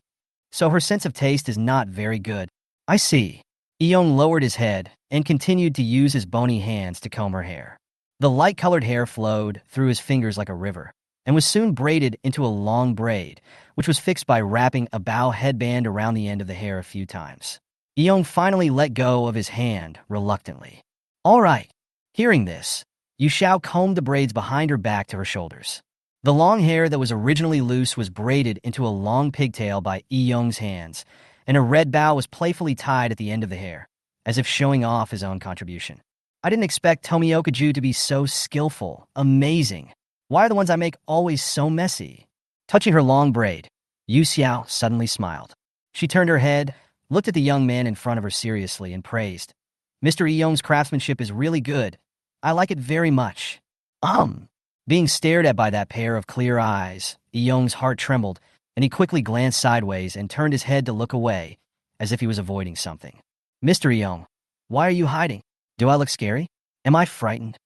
So her sense of taste is not very good. I see. Iyong lowered his head and continued to use his bony hands to comb her hair. The light-colored hair flowed through his fingers like a river, and was soon braided into a long braid, which was fixed by wrapping a bow headband around the end of the hair a few times. Iyong finally let go of his hand reluctantly. All right. Hearing this, Yu Xiao combed the braids behind her back to her shoulders. The long hair that was originally loose was braided into a long pigtail by Iyong's hands, and a red bow was playfully tied at the end of the hair, as if showing off his own contribution. I didn't expect Tomioka-ju to be so skillful. Amazing. Why are the ones I make always so messy? Touching her long braid, Yu Xiao suddenly smiled. She turned her head, looked at the young man in front of her seriously, and praised. Mr. Iyong's craftsmanship is really good. I like it very much. Being stared at by that pair of clear eyes, Iyong's heart trembled, and he quickly glanced sideways and turned his head to look away, as if he was avoiding something. Mr. Iyong, why are you hiding? Do I look scary? Am I frightened?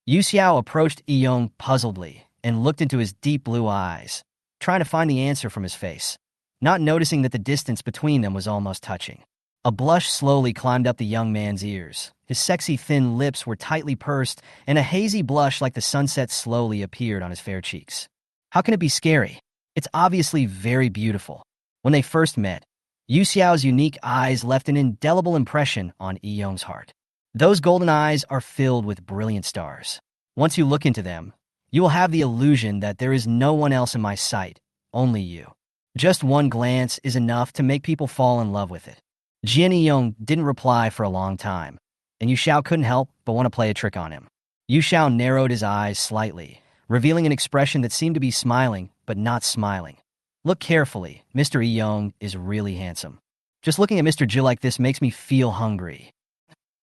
Yu Xiao approached Iyong puzzledly and looked into his deep blue eyes, trying to find the answer from his face, not noticing that the distance between them was almost touching. A blush slowly climbed up the young man's ears. His sexy thin lips were tightly pursed, and a hazy blush like the sunset slowly appeared on his fair cheeks. How can it be scary? It's obviously very beautiful. When they first met, Yu Xiao's unique eyes left an indelible impression on Iyong's heart. Those golden eyes are filled with brilliant stars. Once you look into them, you will have the illusion that there is no one else in my sight, only you. Just one glance is enough to make people fall in love with it. Jian Iyong didn't reply for a long time, and Yu Xiao couldn't help but want to play a trick on him. Yu Xiao narrowed his eyes slightly, revealing an expression that seemed to be smiling, but not smiling. Look carefully, Mr. Iyong is really handsome. Just looking at Mr. Ji like this makes me feel hungry.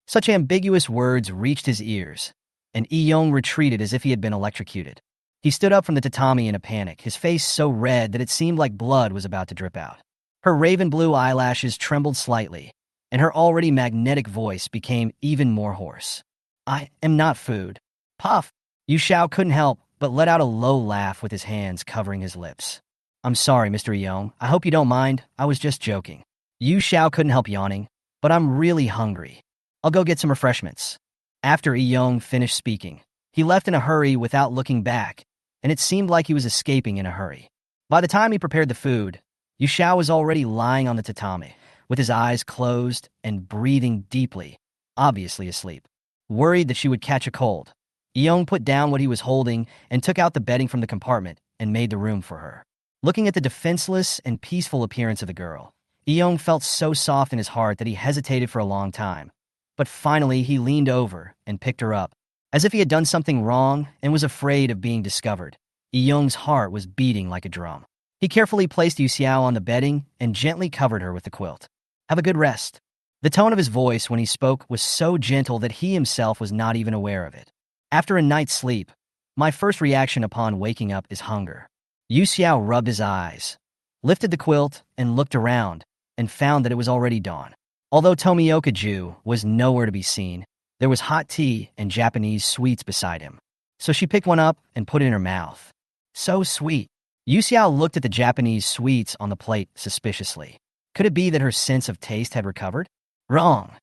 Such ambiguous words reached his ears, and Iyong retreated as if he had been electrocuted. He stood up from the tatami in a panic, his face so red that it seemed like blood was about to drip out. Her raven blue eyelashes trembled slightly, and her already magnetic voice became even more hoarse. I am not food. Puff! Yu Xiao couldn't help but let out a low laugh with his hands covering his lips. I'm sorry, Mr. Iyong. I hope you don't mind. I was just joking. Yu Xiao couldn't help yawning, but I'm really hungry. I'll go get some refreshments. After Iyong finished speaking, he left in a hurry without looking back, and it seemed like he was escaping in a hurry. By the time he prepared the food, Yu Xiao was already lying on the tatami, with his eyes closed and breathing deeply, obviously asleep. Worried that she would catch a cold, Iyong put down what he was holding and took out the bedding from the compartment and made the room for her. Looking at the defenseless and peaceful appearance of the girl, Iyong felt so soft in his heart that he hesitated for a long time. But finally, he leaned over and picked her up, as if he had done something wrong and was afraid of being discovered. Iyong's heart was beating like a drum. He carefully placed Yu Xiao on the bedding and gently covered her with the quilt. Have a good rest. The tone of his voice when he spoke was so gentle that he himself was not even aware of it. After a night's sleep, my first reaction upon waking up is hunger. Yu Xiao rubbed his eyes, lifted the quilt, and looked around, and found that it was already dawn. Although Tomioka-ju was nowhere to be seen, there was hot tea and Japanese sweets beside him. So she picked one up and put it in her mouth. So sweet. Yu Xiao looked at the Japanese sweets on the plate suspiciously. Could it be that her sense of taste had recovered? Wrong.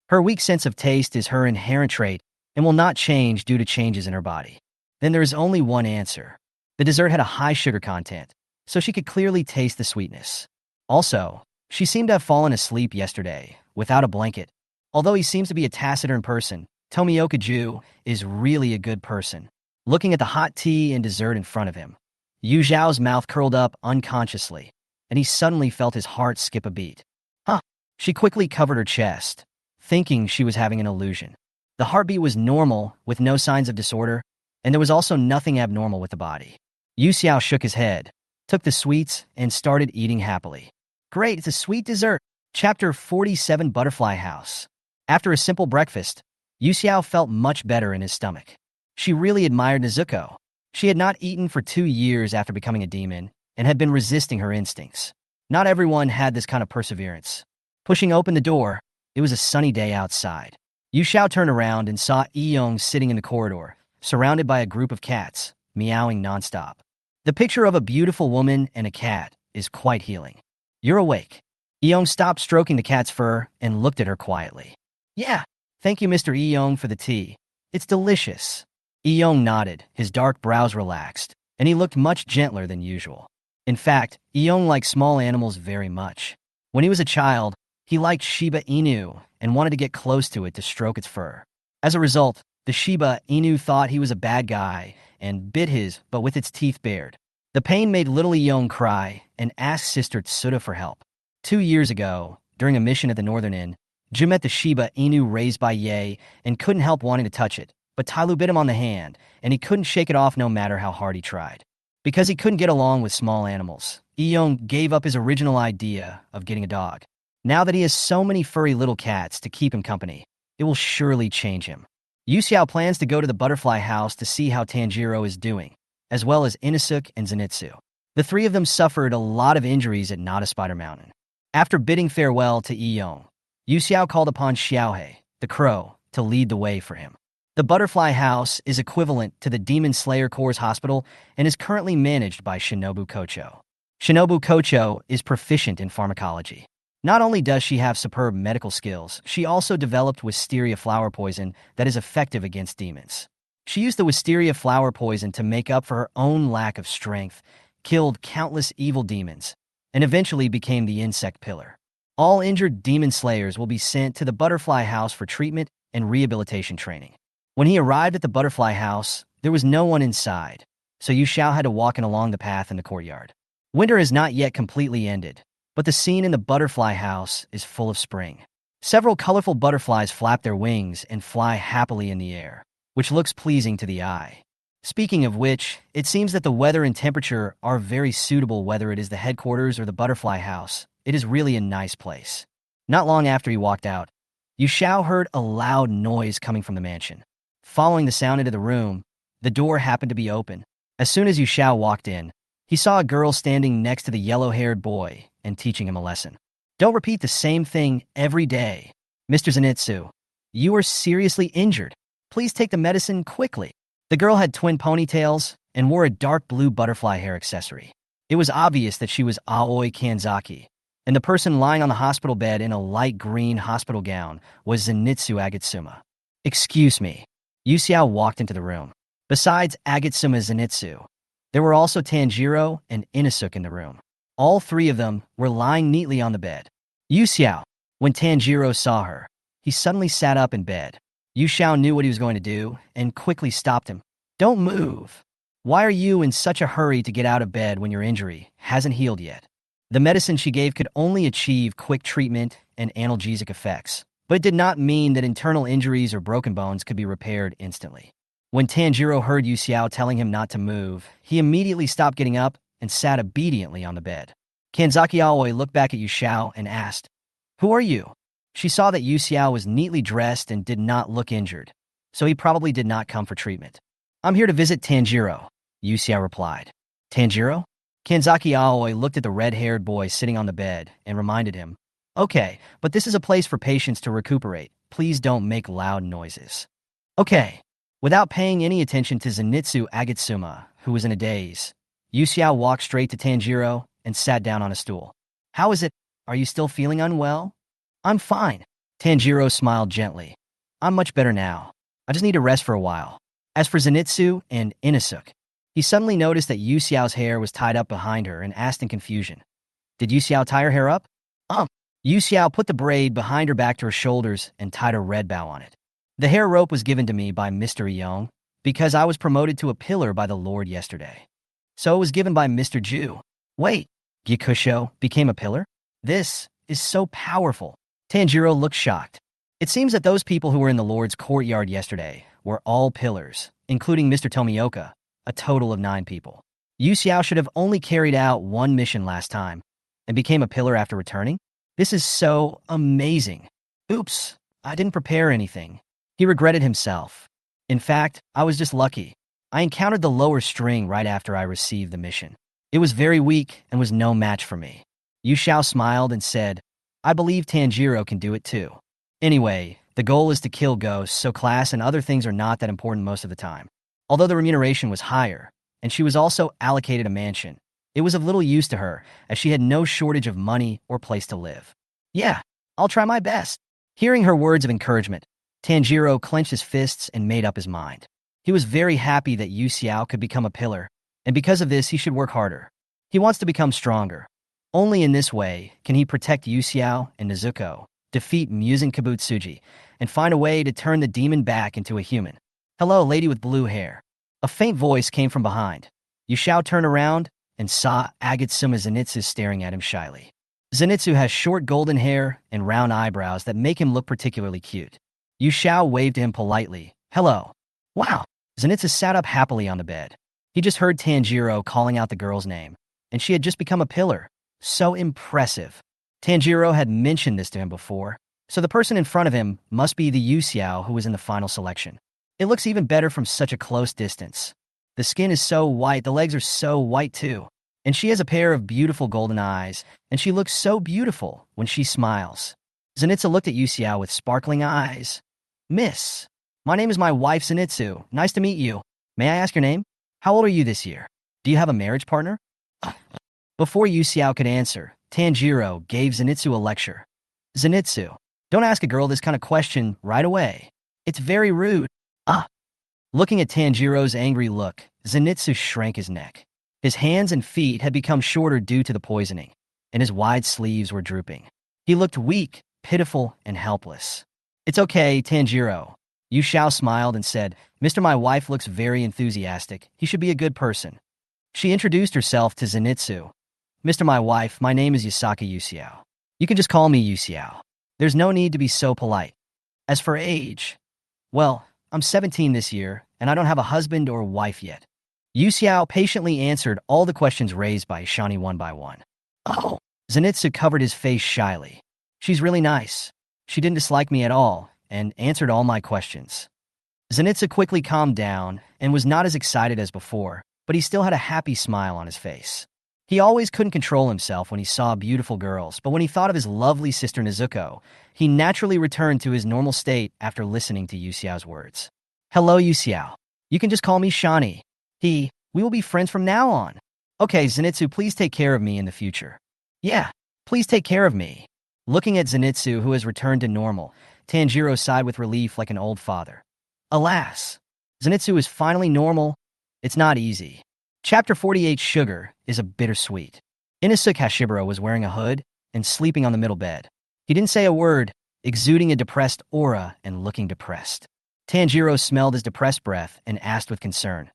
Her weak sense of taste is her inherent trait and will not change due to changes in her body. Then there is only one answer. The dessert had a high sugar content, so she could clearly taste the sweetness. Also, she seemed to have fallen asleep yesterday, without a blanket. Although he seems to be a taciturn person, Tomioka-ju is really a good person. Looking at the hot tea and dessert in front of him, Yu Zhao's mouth curled up unconsciously, and he suddenly felt his heart skip a beat. Huh. She quickly covered her chest, thinking she was having an illusion. The heartbeat was normal, with no signs of disorder, and there was also nothing abnormal with the body. Yu Xiao shook his head, took the sweets, and started eating happily. Great, it's a sweet dessert. Chapter 47 Butterfly House. After a simple breakfast, Yu Xiao felt much better in his stomach. She really admired Nezuko. She had not eaten for 2 years after becoming a demon and had been resisting her instincts. Not everyone had this kind of perseverance. Pushing open the door, it was a sunny day outside. Yu Xiao turned around and saw Yong sitting in the corridor, surrounded by a group of cats, meowing nonstop. The picture of a beautiful woman and a cat is quite healing. You're awake. Yong stopped stroking the cat's fur and looked at her quietly. Yeah, thank you, Mr. Yong, for the tea. It's delicious. Yong nodded, his dark brows relaxed, and he looked much gentler than usual. In fact, Yong liked small animals very much. When he was a child, he liked Shiba Inu and wanted to get close to it to stroke its fur. As a result, the Shiba Inu thought he was a bad guy and bit his, but with its teeth bared. The pain made little Yong cry and asked Sister Tsuda for help. 2 years ago, during a mission at the Northern Inn, Jim met the Shiba Inu raised by Ye and couldn't help wanting to touch it, but Tyloo bit him on the hand, and he couldn't shake it off no matter how hard he tried. Because he couldn't get along with small animals, Yong gave up his original idea of getting a dog. Now that he has so many furry little cats to keep him company, it will surely change him. Yu Xiao plans to go to the butterfly house to see how Tanjiro is doing, as well as Inosuke and Zenitsu. The three of them suffered a lot of injuries at Nada Spider Mountain. After bidding farewell to Yong, Yu Xiao called upon Xiaohei, the crow, to lead the way for him. The butterfly house is equivalent to the Demon Slayer Corps Hospital and is currently managed by Shinobu Kocho. Shinobu Kocho is proficient in pharmacology. Not only does she have superb medical skills, she also developed wisteria flower poison that is effective against demons. She used the wisteria flower poison to make up for her own lack of strength, killed countless evil demons, and eventually became the insect pillar. All injured demon slayers will be sent to the butterfly house for treatment and rehabilitation training. When he arrived at the butterfly house, there was no one inside, so Yu Xiao had to walk along the path in the courtyard. Winter has not yet completely ended, but the scene in the butterfly house is full of spring. Several colorful butterflies flap their wings and fly happily in the air, which looks pleasing to the eye. Speaking of which, it seems that the weather and temperature are very suitable whether it is the headquarters or the butterfly house. It is really a nice place. Not long after he walked out, Yu Xiao heard a loud noise coming from the mansion. Following the sound into the room, the door happened to be open. As soon as Yu Xiao walked in, he saw a girl standing next to the yellow-haired boy and teaching him a lesson. Don't repeat the same thing every day. Mr. Zenitsu, you are seriously injured. Please take the medicine quickly. The girl had twin ponytails and wore a dark blue butterfly hair accessory. It was obvious that she was Aoi Kanzaki, and the person lying on the hospital bed in a light green hospital gown was Zenitsu Agatsuma. Excuse me. Yu Xiao walked into the room. Besides Agatsuma Zenitsu, there were also Tanjiro and Inosuke in the room. All three of them were lying neatly on the bed. Yu Xiao, when Tanjiro saw her, he suddenly sat up in bed. Yu Xiao knew what he was going to do and quickly stopped him. Don't move. Why are you in such a hurry to get out of bed when your injury hasn't healed yet? The medicine she gave could only achieve quick treatment and analgesic effects, but it did not mean that internal injuries or broken bones could be repaired instantly. When Tanjiro heard Yu Xiao telling him not to move, he immediately stopped getting up and sat obediently on the bed. Kanzaki Aoi looked back at Yu Xiao and asked, "Who are you?" She saw that Yu Xiao was neatly dressed and did not look injured, so he probably did not come for treatment. "I'm here to visit Tanjiro," Yu Xiao replied. "Tanjiro?" Kanzaki Aoi looked at the red-haired boy sitting on the bed and reminded him, "Okay, but this is a place for patients to recuperate. Please don't make loud noises." "Okay." Without paying any attention to Zenitsu Agatsuma, who was in a daze, Yu Xiao walked straight to Tanjiro and sat down on a stool. "How is it? Are you still feeling unwell?" "I'm fine." Tanjiro smiled gently. "I'm much better now. I just need to rest for a while." As for Zenitsu and Inosuke, he suddenly noticed that Yu Xiao's hair was tied up behind her and asked in confusion, "Did Yu Xiao tie her hair up?" Yu Xiao put the braid behind her back to her shoulders and tied a red bow on it. "The hair rope was given to me by Mr. Yong because I was promoted to a pillar by the Lord yesterday. So it was given by Mr. Ju." "Wait, Gyakusho became a pillar? This is so powerful." Tanjiro looked shocked. It seems that those people who were in the Lord's courtyard yesterday were all pillars, including Mr. Tomioka, a total of 9 people. Yu Xiao should have only carried out one mission last time and became a pillar after returning. This is so amazing. Oops, I didn't prepare anything. He regretted himself. In fact, I was just lucky. I encountered the lower string right after I received the mission. It was very weak and was no match for me. Yu Xiao smiled and said, I believe Tanjiro can do it too. Anyway, the goal is to kill ghosts, so class and other things are not that important most of the time. Although the remuneration was higher, and she was also allocated a mansion, it was of little use to her, as she had no shortage of money or place to live. Yeah, I'll try my best. Hearing her words of encouragement, Tanjiro clenched his fists and made up his mind. He was very happy that Yu Xiao could become a pillar, and because of this he should work harder. He wants to become stronger. Only in this way can he protect Yu Xiao and Nezuko, defeat Musen Kabutsuji, and find a way to turn the demon back into a human. Hello, lady with blue hair. A faint voice came from behind. Yu Xiao turned around and saw Agatsuma Zenitsu staring at him shyly. Zenitsu has short golden hair and round eyebrows that make him look particularly cute. Yu Xiao waved to him politely. Hello. Wow. Zenitsu sat up happily on the bed. He just heard Tanjiro calling out the girl's name, and she had just become a pillar. So impressive. Tanjiro had mentioned this to him before, so the person in front of him must be the Yu Xiao who was in the final selection. It looks even better from such a close distance. The skin is so white, the legs are so white too. And she has a pair of beautiful golden eyes, and she looks so beautiful when she smiles. Zenitsu looked at Yu Xiao with sparkling eyes. Miss, my name is my wife Zenitsu. Nice to meet you. May I ask your name? How old are you this year? Do you have a marriage partner? Before Yu Xiao could answer, Tanjiro gave Zenitsu a lecture. Zenitsu, don't ask a girl this kind of question right away. It's very rude. Looking at Tanjiro's angry look, Zenitsu shrank his neck. His hands and feet had become shorter due to the poisoning, and his wide sleeves were drooping. He looked weak, pitiful, and helpless. It's okay, Tanjiro. Yu Xiao smiled and said, Mr. My wife looks very enthusiastic. He should be a good person. She introduced herself to Zenitsu. Mr. My wife, my name is Yusaka Yu Xiao. You can just call me Yu Xiao. There's no need to be so polite. As for age, well, I'm 17 this year, and I don't have a husband or wife yet. Yu Xiao patiently answered all the questions raised by Shani one by one. Oh, Zenitsu covered his face shyly. She's really nice. She didn't dislike me at all, and answered all my questions. Zenitsu quickly calmed down, and was not as excited as before, but he still had a happy smile on his face. He always couldn't control himself when he saw beautiful girls, but when he thought of his lovely sister Nezuko, he naturally returned to his normal state after listening to Yu Xiao's words. Hello, Yu Xiao. You can just call me Shani. We will be friends from now on. Okay, Zenitsu, please take care of me in the future. Yeah, please take care of me. Looking at Zenitsu, who has returned to normal, Tanjiro sighed with relief like an old father. Alas, Zenitsu is finally normal. It's not easy. Chapter 48 Sugar is a bittersweet. Inosuke Hashibara was wearing a hood and sleeping on the middle bed. He didn't say a word, exuding a depressed aura and looking depressed. Tanjiro smelled his depressed breath and asked with concern,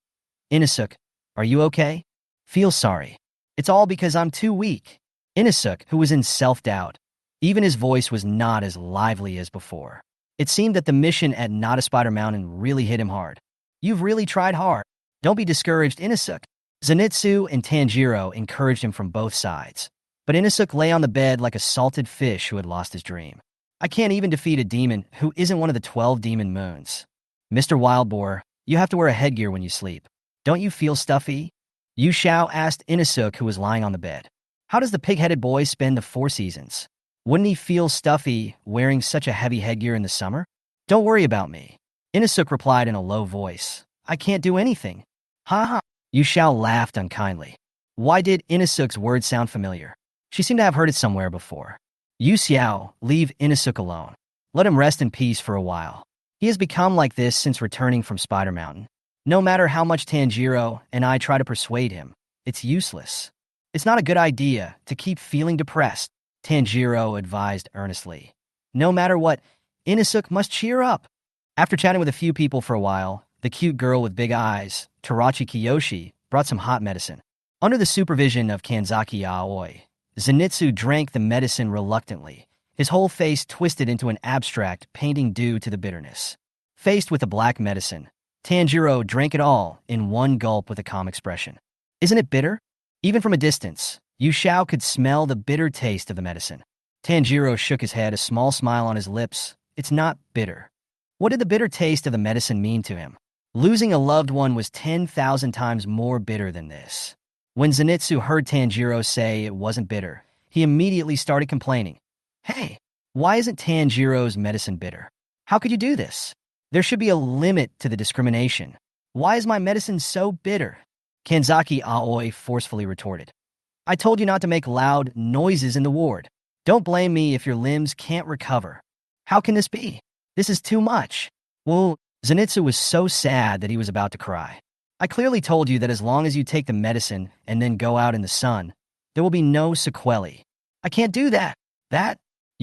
Inosuke, are you okay? Feel sorry. It's all because I'm too weak. Inosuke, who was in self-doubt, even his voice was not as lively as before. It seemed that the mission at Not a Spider Mountain really hit him hard. You've really tried hard. Don't be discouraged, Inosuke. Zenitsu and Tanjiro encouraged him from both sides. But Inosuke lay on the bed like a salted fish who had lost his dream. I can't even defeat a demon who isn't one of the 12 demon moons. Mr. Wildboar, you have to wear a headgear when you sleep. Don't you feel stuffy? Yu Xiao asked Inosuke, who was lying on the bed. How does the pig-headed boy spend the 4 seasons? Wouldn't he feel stuffy wearing such a heavy headgear in the summer? Don't worry about me. Inosuke replied in a low voice. I can't do anything. Ha ha. Yu Xiao laughed unkindly. Why did Inosuke's words sound familiar? She seemed to have heard it somewhere before. Yu Xiao, leave Inosuke alone. Let him rest in peace for a while. He has become like this since returning from Spider Mountain. No matter how much Tanjiro and I try to persuade him, it's useless. It's not a good idea to keep feeling depressed, Tanjiro advised earnestly. No matter what, Inosuke must cheer up. After chatting with a few people for a while, the cute girl with big eyes, Tarachi Kiyoshi, brought some hot medicine. Under the supervision of Kanzaki Aoi, Zenitsu drank the medicine reluctantly, his whole face twisted into an abstract painting due to the bitterness. Faced with the black medicine, Tanjiro drank it all in one gulp with a calm expression. Isn't it bitter? Even from a distance, Yu Xiao could smell the bitter taste of the medicine. Tanjiro shook his head, a small smile on his lips. It's not bitter. What did the bitter taste of the medicine mean to him? Losing a loved one was 10,000 times more bitter than this. When Zenitsu heard Tanjiro say it wasn't bitter, he immediately started complaining. Hey, why isn't Tanjiro's medicine bitter? How could you do this? There should be a limit to the discrimination. Why is my medicine so bitter? Kanzaki Aoi forcefully retorted. I told you not to make loud noises in the ward. Don't blame me if your limbs can't recover. How can this be? This is too much. Well, Zenitsu was so sad that he was about to cry. I clearly told you that as long as you take the medicine and then go out in the sun, there will be no sequelae. I can't do that.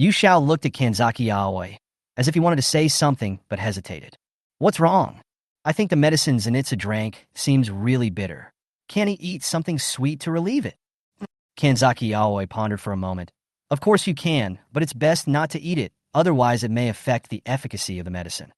Yu Xiao looked at Kanzaki Aoi, as if he wanted to say something but hesitated. What's wrong? I think the medicine Zenitsu drank seems really bitter. Can't he eat something sweet to relieve it? Kanzaki Aoi pondered for a moment. Of course you can, but it's best not to eat it, otherwise it may affect the efficacy of the medicine.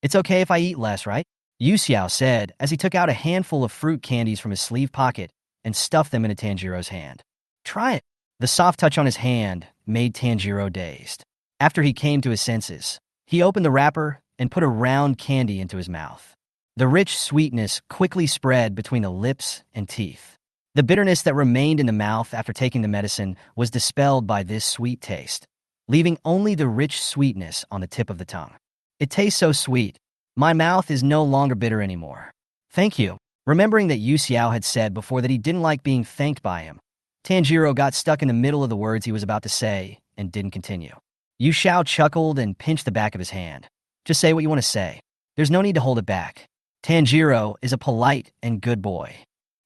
It's okay if I eat less, right? Yu Xiao said as he took out a handful of fruit candies from his sleeve pocket and stuffed them into Tanjiro's hand. Try it. The soft touch on his hand made Tanjiro dazed. After he came to his senses, he opened the wrapper and put a round candy into his mouth. The rich sweetness quickly spread between the lips and teeth. The bitterness that remained in the mouth after taking the medicine was dispelled by this sweet taste, leaving only the rich sweetness on the tip of the tongue. It tastes so sweet. My mouth is no longer bitter anymore. Thank you. Remembering that Yu Xiao had said before that he didn't like being thanked by him, Tanjiro got stuck in the middle of the words he was about to say and didn't continue. Yu Xiao chuckled and pinched the back of his hand. Just say what you want to say. There's no need to hold it back. Tanjiro is a polite and good boy.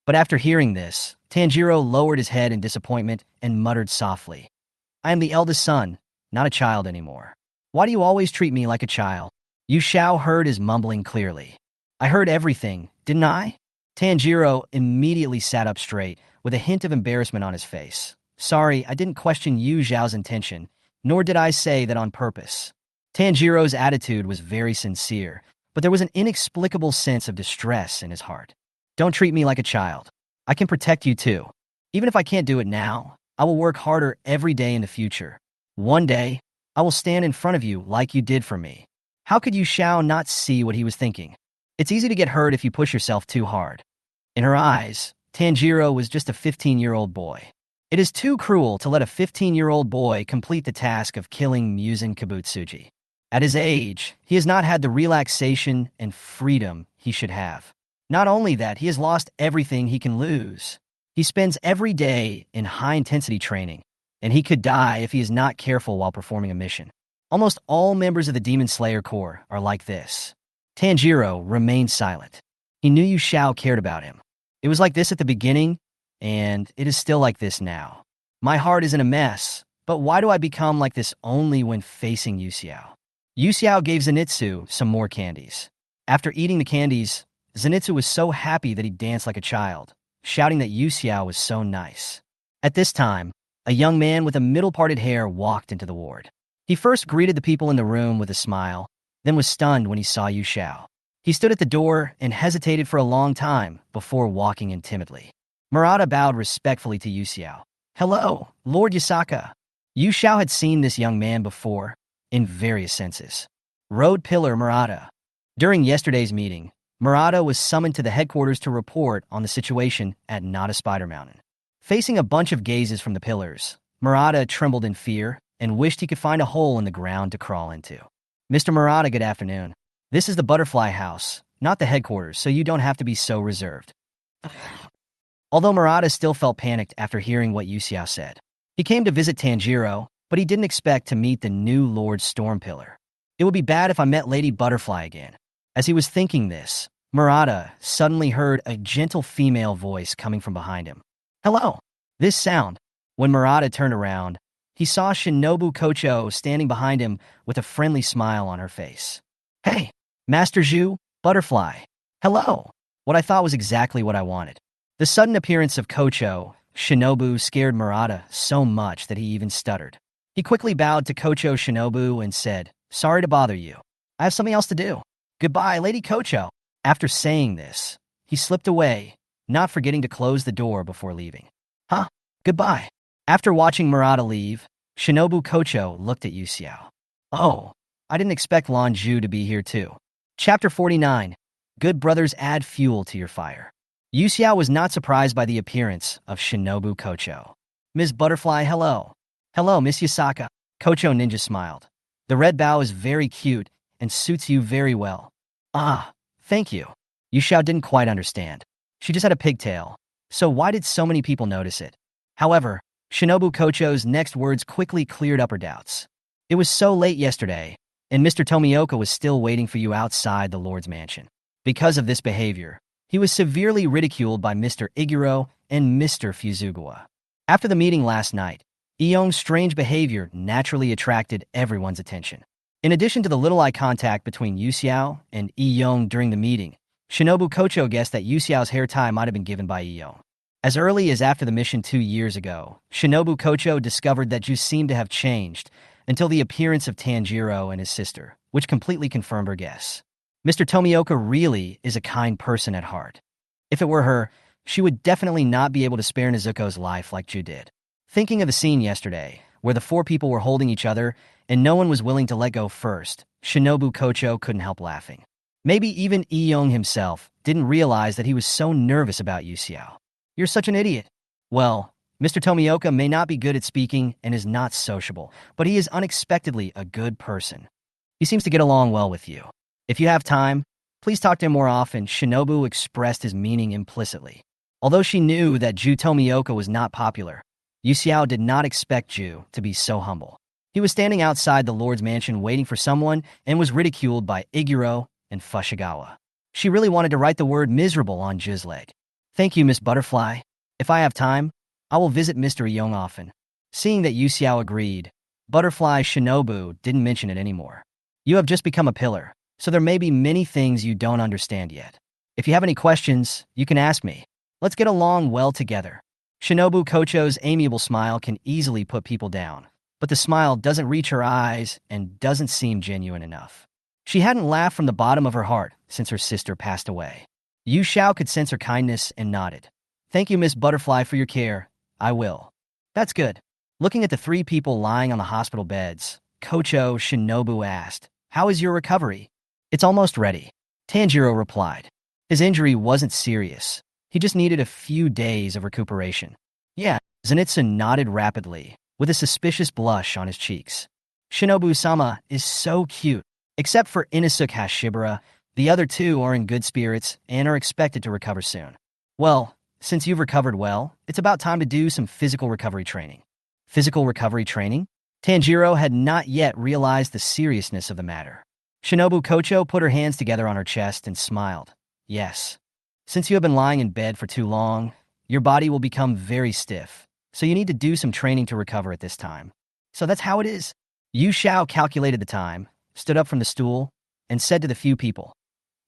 But after hearing this, Tanjiro lowered his head in disappointment and muttered softly. I am the eldest son, not a child anymore. Why do you always treat me like a child? Yu Xiao heard his mumbling clearly. I heard everything, didn't I? Tanjiro immediately sat up straight, with a hint of embarrassment on his face. Sorry, I didn't question Yu Xiao's intention, nor did I say that on purpose. Tanjiro's attitude was very sincere, but there was an inexplicable sense of distress in his heart. Don't treat me like a child. I can protect you too. Even if I can't do it now, I will work harder every day in the future. One day, I will stand in front of you like you did for me. How could Yu Xiao not see what he was thinking? It's easy to get hurt if you push yourself too hard. In her eyes, Tanjiro was just a 15-year-old boy. It is too cruel to let a 15-year-old boy complete the task of killing Muzan Kibutsuji. At his age, he has not had the relaxation and freedom he should have. Not only that, he has lost everything he can lose. He spends every day in high-intensity training, and he could die if he is not careful while performing a mission. Almost all members of the Demon Slayer Corps are like this. Tanjiro remained silent. He knew Yu Xiao cared about him. It was like this at the beginning, and it is still like this now. My heart is in a mess, but why do I become like this only when facing Yu Xiao? Yu Xiao gave Zenitsu some more candies. After eating the candies, Zenitsu was so happy that he danced like a child, shouting that Yu Xiao was so nice. At this time, a young man with a middle-parted hair walked into the ward. He first greeted the people in the room with a smile, then was stunned when he saw Yu Xiao. He stood at the door and hesitated for a long time before walking in timidly. Murata bowed respectfully to Yu Xiao. Hello, Lord Yasaka. Yu Xiao had seen this young man before, in various senses. Road Pillar Murata. During yesterday's meeting, Murata was summoned to the headquarters to report on the situation at Nada Spider Mountain. Facing a bunch of gazes from the pillars, Murata trembled in fear and wished he could find a hole in the ground to crawl into. Mr. Murata, good afternoon. This is the Butterfly House, not the headquarters, so you don't have to be so reserved. Although Murata still felt panicked after hearing what Yu Xiao said. He came to visit Tanjiro, but he didn't expect to meet the new Lord Stormpillar. It would be bad if I met Lady Butterfly again. As he was thinking this, Murata suddenly heard a gentle female voice coming from behind him. Hello. This sound. When Murata turned around, he saw Shinobu Kocho standing behind him with a friendly smile on her face. Hey, Master Zhu, Butterfly. Hello. What I thought was exactly what I wanted. The sudden appearance of Kocho, Shinobu, scared Murata so much that he even stuttered. He quickly bowed to Kocho Shinobu and said, "Sorry to bother you. I have something else to do. Goodbye, Lady Kocho." After saying this, he slipped away, not forgetting to close the door before leaving. Huh? Goodbye. After watching Murata leave, Shinobu Kocho looked at Yu Xiao. Oh, I didn't expect Lan Zhu to be here too. Chapter 49. Good brothers add fuel to your fire. Yu Xiao was not surprised by the appearance of Shinobu Kocho. "Ms. Butterfly, hello." "Hello, Miss Yasaka." Kocho Ninja smiled. "The red bow is very cute and suits you very well." "Ah, thank you." Yu Xiao didn't quite understand. She just had a pigtail, so why did so many people notice it? However, Shinobu Kocho's next words quickly cleared up her doubts. "It was so late yesterday, and Mr. Tomioka was still waiting for you outside the Lord's mansion. Because of this behavior, he was severely ridiculed by Mr. Iguro and Mr. Fuzugawa. After the meeting last night, Iyong's strange behavior naturally attracted everyone's attention. In addition to the little eye contact between Yu Xiao and Iyong during the meeting, Shinobu Kocho guessed that Yu Xiao's hair tie might have been given by Iyong. As early as after the mission 2 years ago, Shinobu Kocho discovered that Ju seemed to have changed until the appearance of Tanjiro and his sister, which completely confirmed her guess. Mr. Tomioka really is a kind person at heart. If it were her, she would definitely not be able to spare Nezuko's life like Ju did. Thinking of the scene yesterday, where the 4 people were holding each other and no one was willing to let go first, Shinobu Kocho couldn't help laughing. Maybe even Iyong himself didn't realize that he was so nervous about Yu Xiao. "You're such an idiot." Well, Mr. Tomioka may not be good at speaking and is not sociable, but he is unexpectedly a good person. He seems to get along well with you. If you have time, please talk to him more often. Shinobu expressed his meaning implicitly. Although she knew that Ju Tomioka was not popular, Yu Xiao did not expect Ju to be so humble. He was standing outside the Lord's mansion waiting for someone and was ridiculed by Iguro and Fushagawa. She really wanted to write the word miserable on Ju's leg. "Thank you, Miss Butterfly. If I have time, I will visit Mr. Iyong often." Seeing that Yu Xiao agreed, Butterfly Shinobu didn't mention it anymore. "You have just become a pillar, so there may be many things you don't understand yet. If you have any questions, you can ask me. Let's get along well together." Shinobu Kocho's amiable smile can easily put people down, but the smile doesn't reach her eyes and doesn't seem genuine enough. She hadn't laughed from the bottom of her heart since her sister passed away. Yu Xiao could sense her kindness and nodded. "Thank you, Miss Butterfly, for your care. I will." "That's good." Looking at the 3 people lying on the hospital beds, Kocho Shinobu asked, "How is your recovery?" "It's almost ready," Tanjiro replied. His injury wasn't serious. He just needed a few days of recuperation. "Yeah," Zenitsu nodded rapidly, with a suspicious blush on his cheeks. "Shinobu-sama is so cute. Except for Inosuke Hashibara, the other 2 are in good spirits and are expected to recover soon. Well, since you've recovered well, it's about time to do some physical recovery training." Physical recovery training? Tanjiro had not yet realized the seriousness of the matter. Shinobu Kocho put her hands together on her chest and smiled. "Yes. Since you have been lying in bed for too long, your body will become very stiff, so you need to do some training to recover at this time." "So that's how it is." Yu Xiao calculated the time, stood up from the stool, and said to the few people,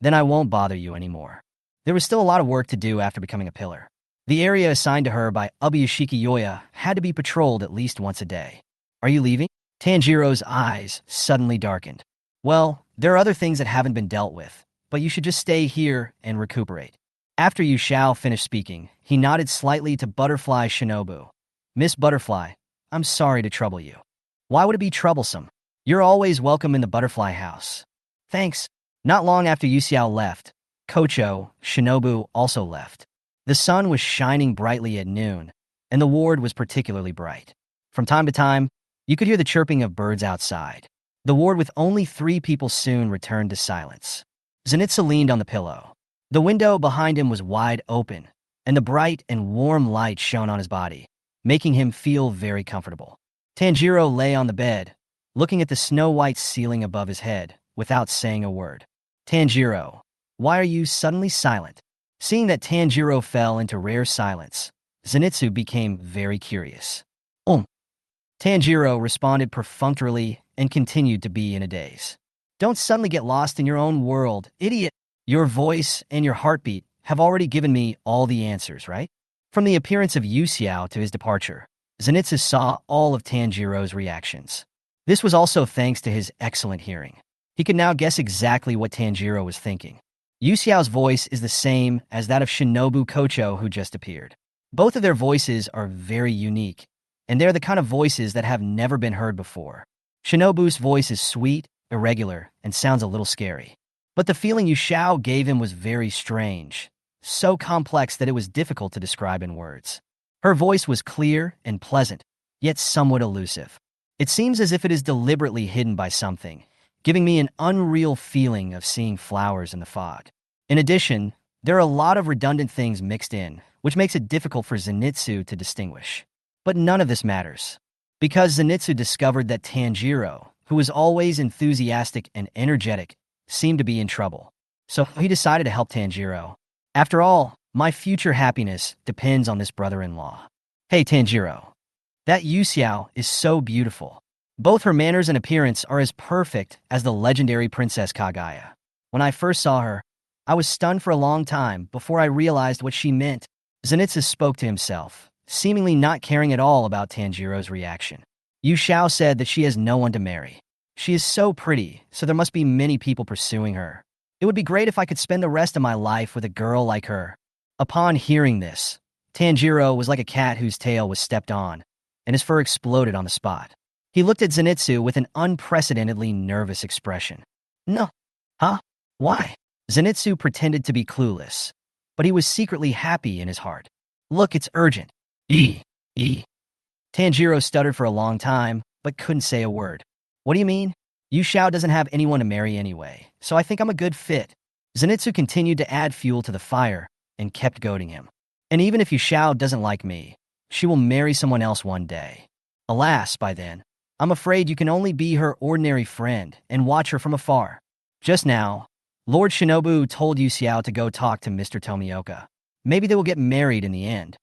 "Then I won't bother you anymore." There was still a lot of work to do after becoming a pillar. The area assigned to her by Ubuyashiki Yoya had to be patrolled at least once a day. "Are you leaving?" Tanjiro's eyes suddenly darkened. "Well, there are other things that haven't been dealt with, but you should just stay here and recuperate." After Yu Xiao finished speaking, he nodded slightly to Butterfly Shinobu. "Miss Butterfly, I'm sorry to trouble you." "Why would it be troublesome? You're always welcome in the Butterfly House." "Thanks." Not long after Yu Xiao left, Kocho Shinobu also left. The sun was shining brightly at noon, and the ward was particularly bright. From time to time, you could hear the chirping of birds outside. The ward with only 3 people soon returned to silence. Zenitsu leaned on the pillow. The window behind him was wide open, and the bright and warm light shone on his body, making him feel very comfortable. Tanjiro lay on the bed, looking at the snow-white ceiling above his head, without saying a word. "Tanjiro, why are you suddenly silent?" Seeing that Tanjiro fell into rare silence, Zenitsu became very curious. Tanjiro responded perfunctorily and continued to be in a daze. "Don't suddenly get lost in your own world, idiot. Your voice and your heartbeat have already given me all the answers, right?" From the appearance of Yu Xiao to his departure, Zenitsu saw all of Tanjiro's reactions. This was also thanks to his excellent hearing. He could now guess exactly what Tanjiro was thinking. Yu Xiao's voice is the same as that of Shinobu Kocho, who just appeared. Both of their voices are very unique, and they're the kind of voices that have never been heard before. Shinobu's voice is sweet, irregular, and sounds a little scary. But the feeling Yu Xiao gave him was very strange, so complex that it was difficult to describe in words. Her voice was clear and pleasant, yet somewhat elusive. It seems as if it is deliberately hidden by something, giving me an unreal feeling of seeing flowers in the fog. In addition, there are a lot of redundant things mixed in, which makes it difficult for Zenitsu to distinguish. But none of this matters, because Zenitsu discovered that Tanjiro, who was always enthusiastic and energetic, seemed to be in trouble. So he decided to help Tanjiro. After all, my future happiness depends on this brother-in-law. Hey Tanjiro, that Yu Xiao is so beautiful. Both her manners and appearance are as perfect as the legendary Princess Kaguya. When I first saw her, I was stunned for a long time before I realized what she meant. Zenitsu spoke to himself, seemingly not caring at all about Tanjiro's reaction. Yu Xiao said that she has no one to marry. She is so pretty, so there must be many people pursuing her. It would be great if I could spend the rest of my life with a girl like her. Upon hearing this, Tanjiro was like a cat whose tail was stepped on, and his fur exploded on the spot. He looked at Zenitsu with an unprecedentedly nervous expression. No. Huh? Why? Zenitsu pretended to be clueless, but he was secretly happy in his heart. Look, it's urgent. Tanjiro stuttered for a long time, but couldn't say a word. What do you mean? Yu Xiao doesn't have anyone to marry anyway, so I think I'm a good fit. Zenitsu continued to add fuel to the fire and kept goading him. And even if Yu Xiao doesn't like me, she will marry someone else one day. Alas, by then, I'm afraid you can only be her ordinary friend and watch her from afar. Just now, Lord Shinobu told Yu Xiao to go talk to Mr. Tomioka. Maybe they will get married in the end.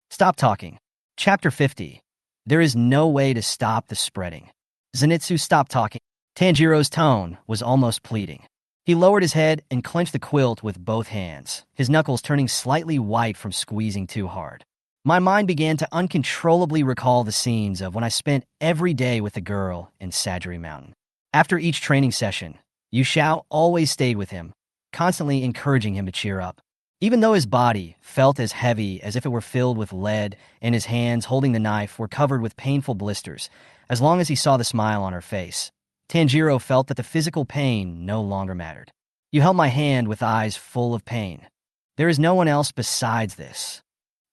Stop talking. Chapter 50. There is no way to stop the spreading. Zenitsu stopped talking. Tanjiro's tone was almost pleading. He lowered his head and clenched the quilt with both hands, his knuckles turning slightly white from squeezing too hard. My mind began to uncontrollably recall the scenes of when I spent every day with the girl in Sajiri Mountain. After each training session, Yu Xiao always stayed with him, constantly encouraging him to cheer up. Even though his body felt as heavy as if it were filled with lead and his hands holding the knife were covered with painful blisters, as long as he saw the smile on her face, Tanjiro felt that the physical pain no longer mattered. You held my hand with eyes full of pain. There is no one else besides this.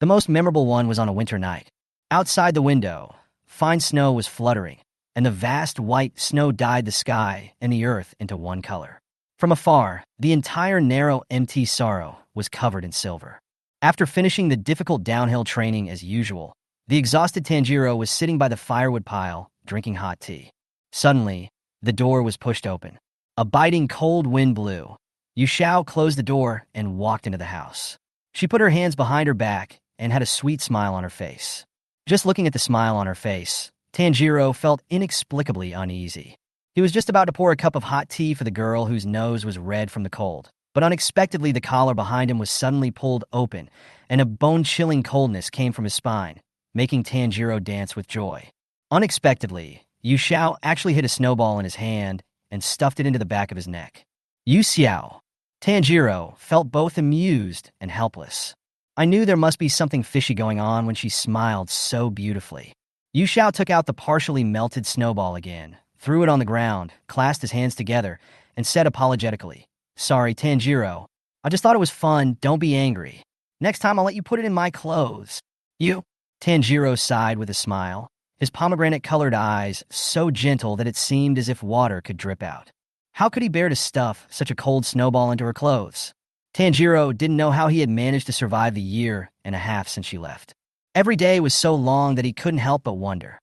The most memorable one was on a winter night. Outside the window, fine snow was fluttering, and the vast white snow dyed the sky and the earth into one color. From afar, the entire narrow, empty sorrow was covered in silver. After finishing the difficult downhill training as usual, the exhausted Tanjiro was sitting by the firewood pile, drinking hot tea. Suddenly, the door was pushed open. A biting cold wind blew. Yu Xiao closed the door and walked into the house. She put her hands behind her back and had a sweet smile on her face. Just looking at the smile on her face, Tanjiro felt inexplicably uneasy. He was just about to pour a cup of hot tea for the girl whose nose was red from the cold, but unexpectedly the collar behind him was suddenly pulled open, and a bone-chilling coldness came from his spine, making Tanjiro dance with joy. Unexpectedly, Yu Xiao actually hit a snowball in his hand and stuffed it into the back of his neck. Yu Xiao. Tanjiro felt both amused and helpless. I knew there must be something fishy going on when she smiled so beautifully. Yu Xiao took out the partially melted snowball again, threw it on the ground, clasped his hands together, and said apologetically, "Sorry, Tanjiro. I just thought it was fun, don't be angry. Next time I'll let you put it in my clothes." "You?" Tanjiro sighed with a smile, his pomegranate-colored eyes so gentle that it seemed as if water could drip out. How could he bear to stuff such a cold snowball into her clothes? Tanjiro didn't know how he had managed to survive the year and a half since she left. Every day was so long that he couldn't help but wonder.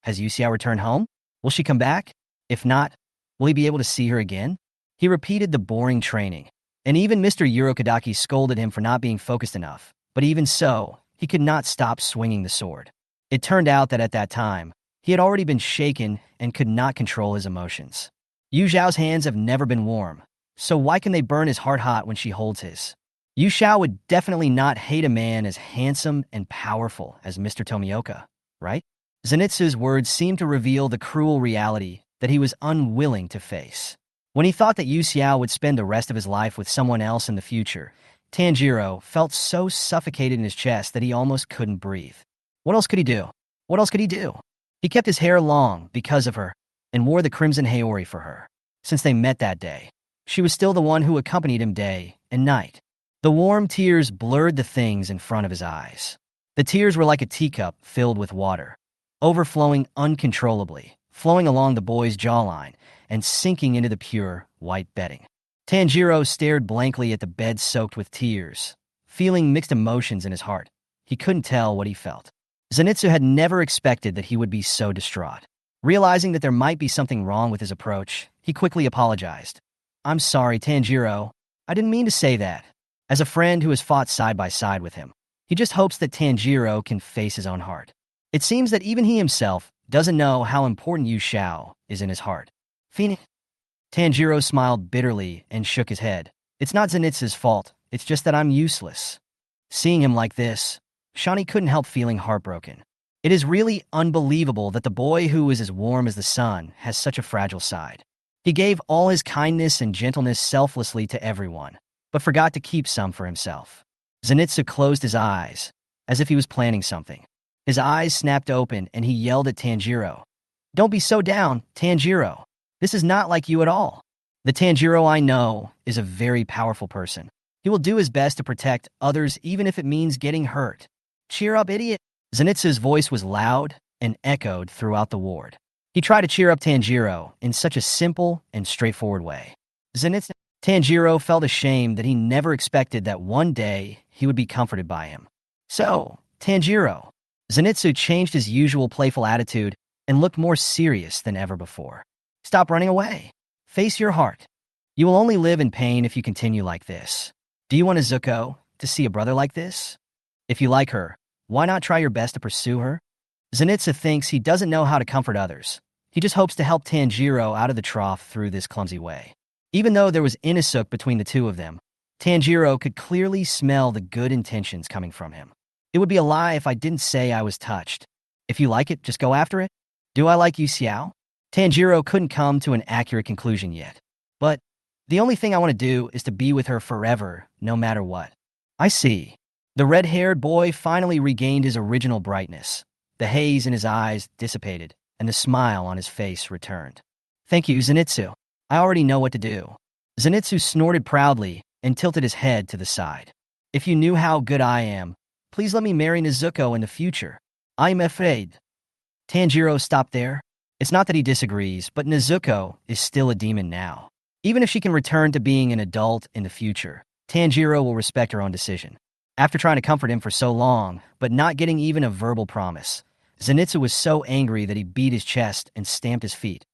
Has Yu Xiao returned home? Will she come back? If not, will he be able to see her again? He repeated the boring training, and even Mr. Urokodaki scolded him for not being focused enough. But even so, he could not stop swinging the sword. It turned out that at that time, he had already been shaken and could not control his emotions. Yu Xiao's hands have never been warm, so why can they burn his heart hot when she holds his? Yu Xiao would definitely not hate a man as handsome and powerful as Mr. Tomioka. right? Zenitsu's words seemed to reveal the cruel reality that he was unwilling to face. When he thought that Yu Xiao would spend the rest of his life with someone else in the future, Tanjiro felt so suffocated in his chest that he almost couldn't breathe. What else could he do? What else could he do? He kept his hair long because of her and wore the crimson haori for her. Since they met that day, she was still the one who accompanied him day and night. The warm tears blurred the things in front of his eyes. The tears were like a teacup filled with water, overflowing uncontrollably, flowing along the boy's jawline and sinking into the pure, white bedding. Tanjiro stared blankly at the bed soaked with tears, feeling mixed emotions in his heart. He couldn't tell what he felt. Zenitsu had never expected that he would be so distraught. Realizing that there might be something wrong with his approach, he quickly apologized. "I'm sorry, Tanjiro. I didn't mean to say that." As a friend who has fought side by side with him, he just hopes that Tanjiro can face his own heart. It seems that even he himself doesn't know how important Yu Xiao is in his heart. Phoenix. Tanjiro smiled bitterly and shook his head. "It's not Zenitsu's fault. It's just that I'm useless." Seeing him like this, Shani couldn't help feeling heartbroken. It is really unbelievable that the boy who is as warm as the sun has such a fragile side. He gave all his kindness and gentleness selflessly to everyone, but forgot to keep some for himself. Zenitsu closed his eyes, as if he was planning something. His eyes snapped open and he yelled at Tanjiro. "Don't be so down, Tanjiro. This is not like you at all. The Tanjiro I know is a very powerful person. He will do his best to protect others even if it means getting hurt. Cheer up, idiot." Zenitsu's voice was loud and echoed throughout the ward. He tried to cheer up Tanjiro in such a simple and straightforward way. Tanjiro felt ashamed that he never expected that one day he would be comforted by him. "So, Tanjiro." Zenitsu changed his usual playful attitude and looked more serious than ever before. "Stop running away. Face your heart. You will only live in pain if you continue like this. Do you want Izuko to see a brother like this? If you like her, why not try your best to pursue her?" Zenitsu thinks he doesn't know how to comfort others. He just hopes to help Tanjiro out of the trough through this clumsy way. Even though there was Inosuke between the two of them, Tanjiro could clearly smell the good intentions coming from him. "It would be a lie if I didn't say I was touched. If you like it, just go after it. Do I like Yu Xiao?" Tanjiro couldn't come to an accurate conclusion yet. "But the only thing I want to do is to be with her forever, no matter what." "I see." The red-haired boy finally regained his original brightness. The haze in his eyes dissipated, and the smile on his face returned. "Thank you, Zenitsu. I already know what to do." Zenitsu snorted proudly and tilted his head to the side. "If you knew how good I am, please let me marry Nezuko in the future. I'm afraid." Tanjiro stopped there. It's not that he disagrees, but Nezuko is still a demon now. Even if she can return to being an adult in the future, Tanjiro will respect her own decision. After trying to comfort him for so long, but not getting even a verbal promise, Zenitsu was so angry that he beat his chest and stamped his feet.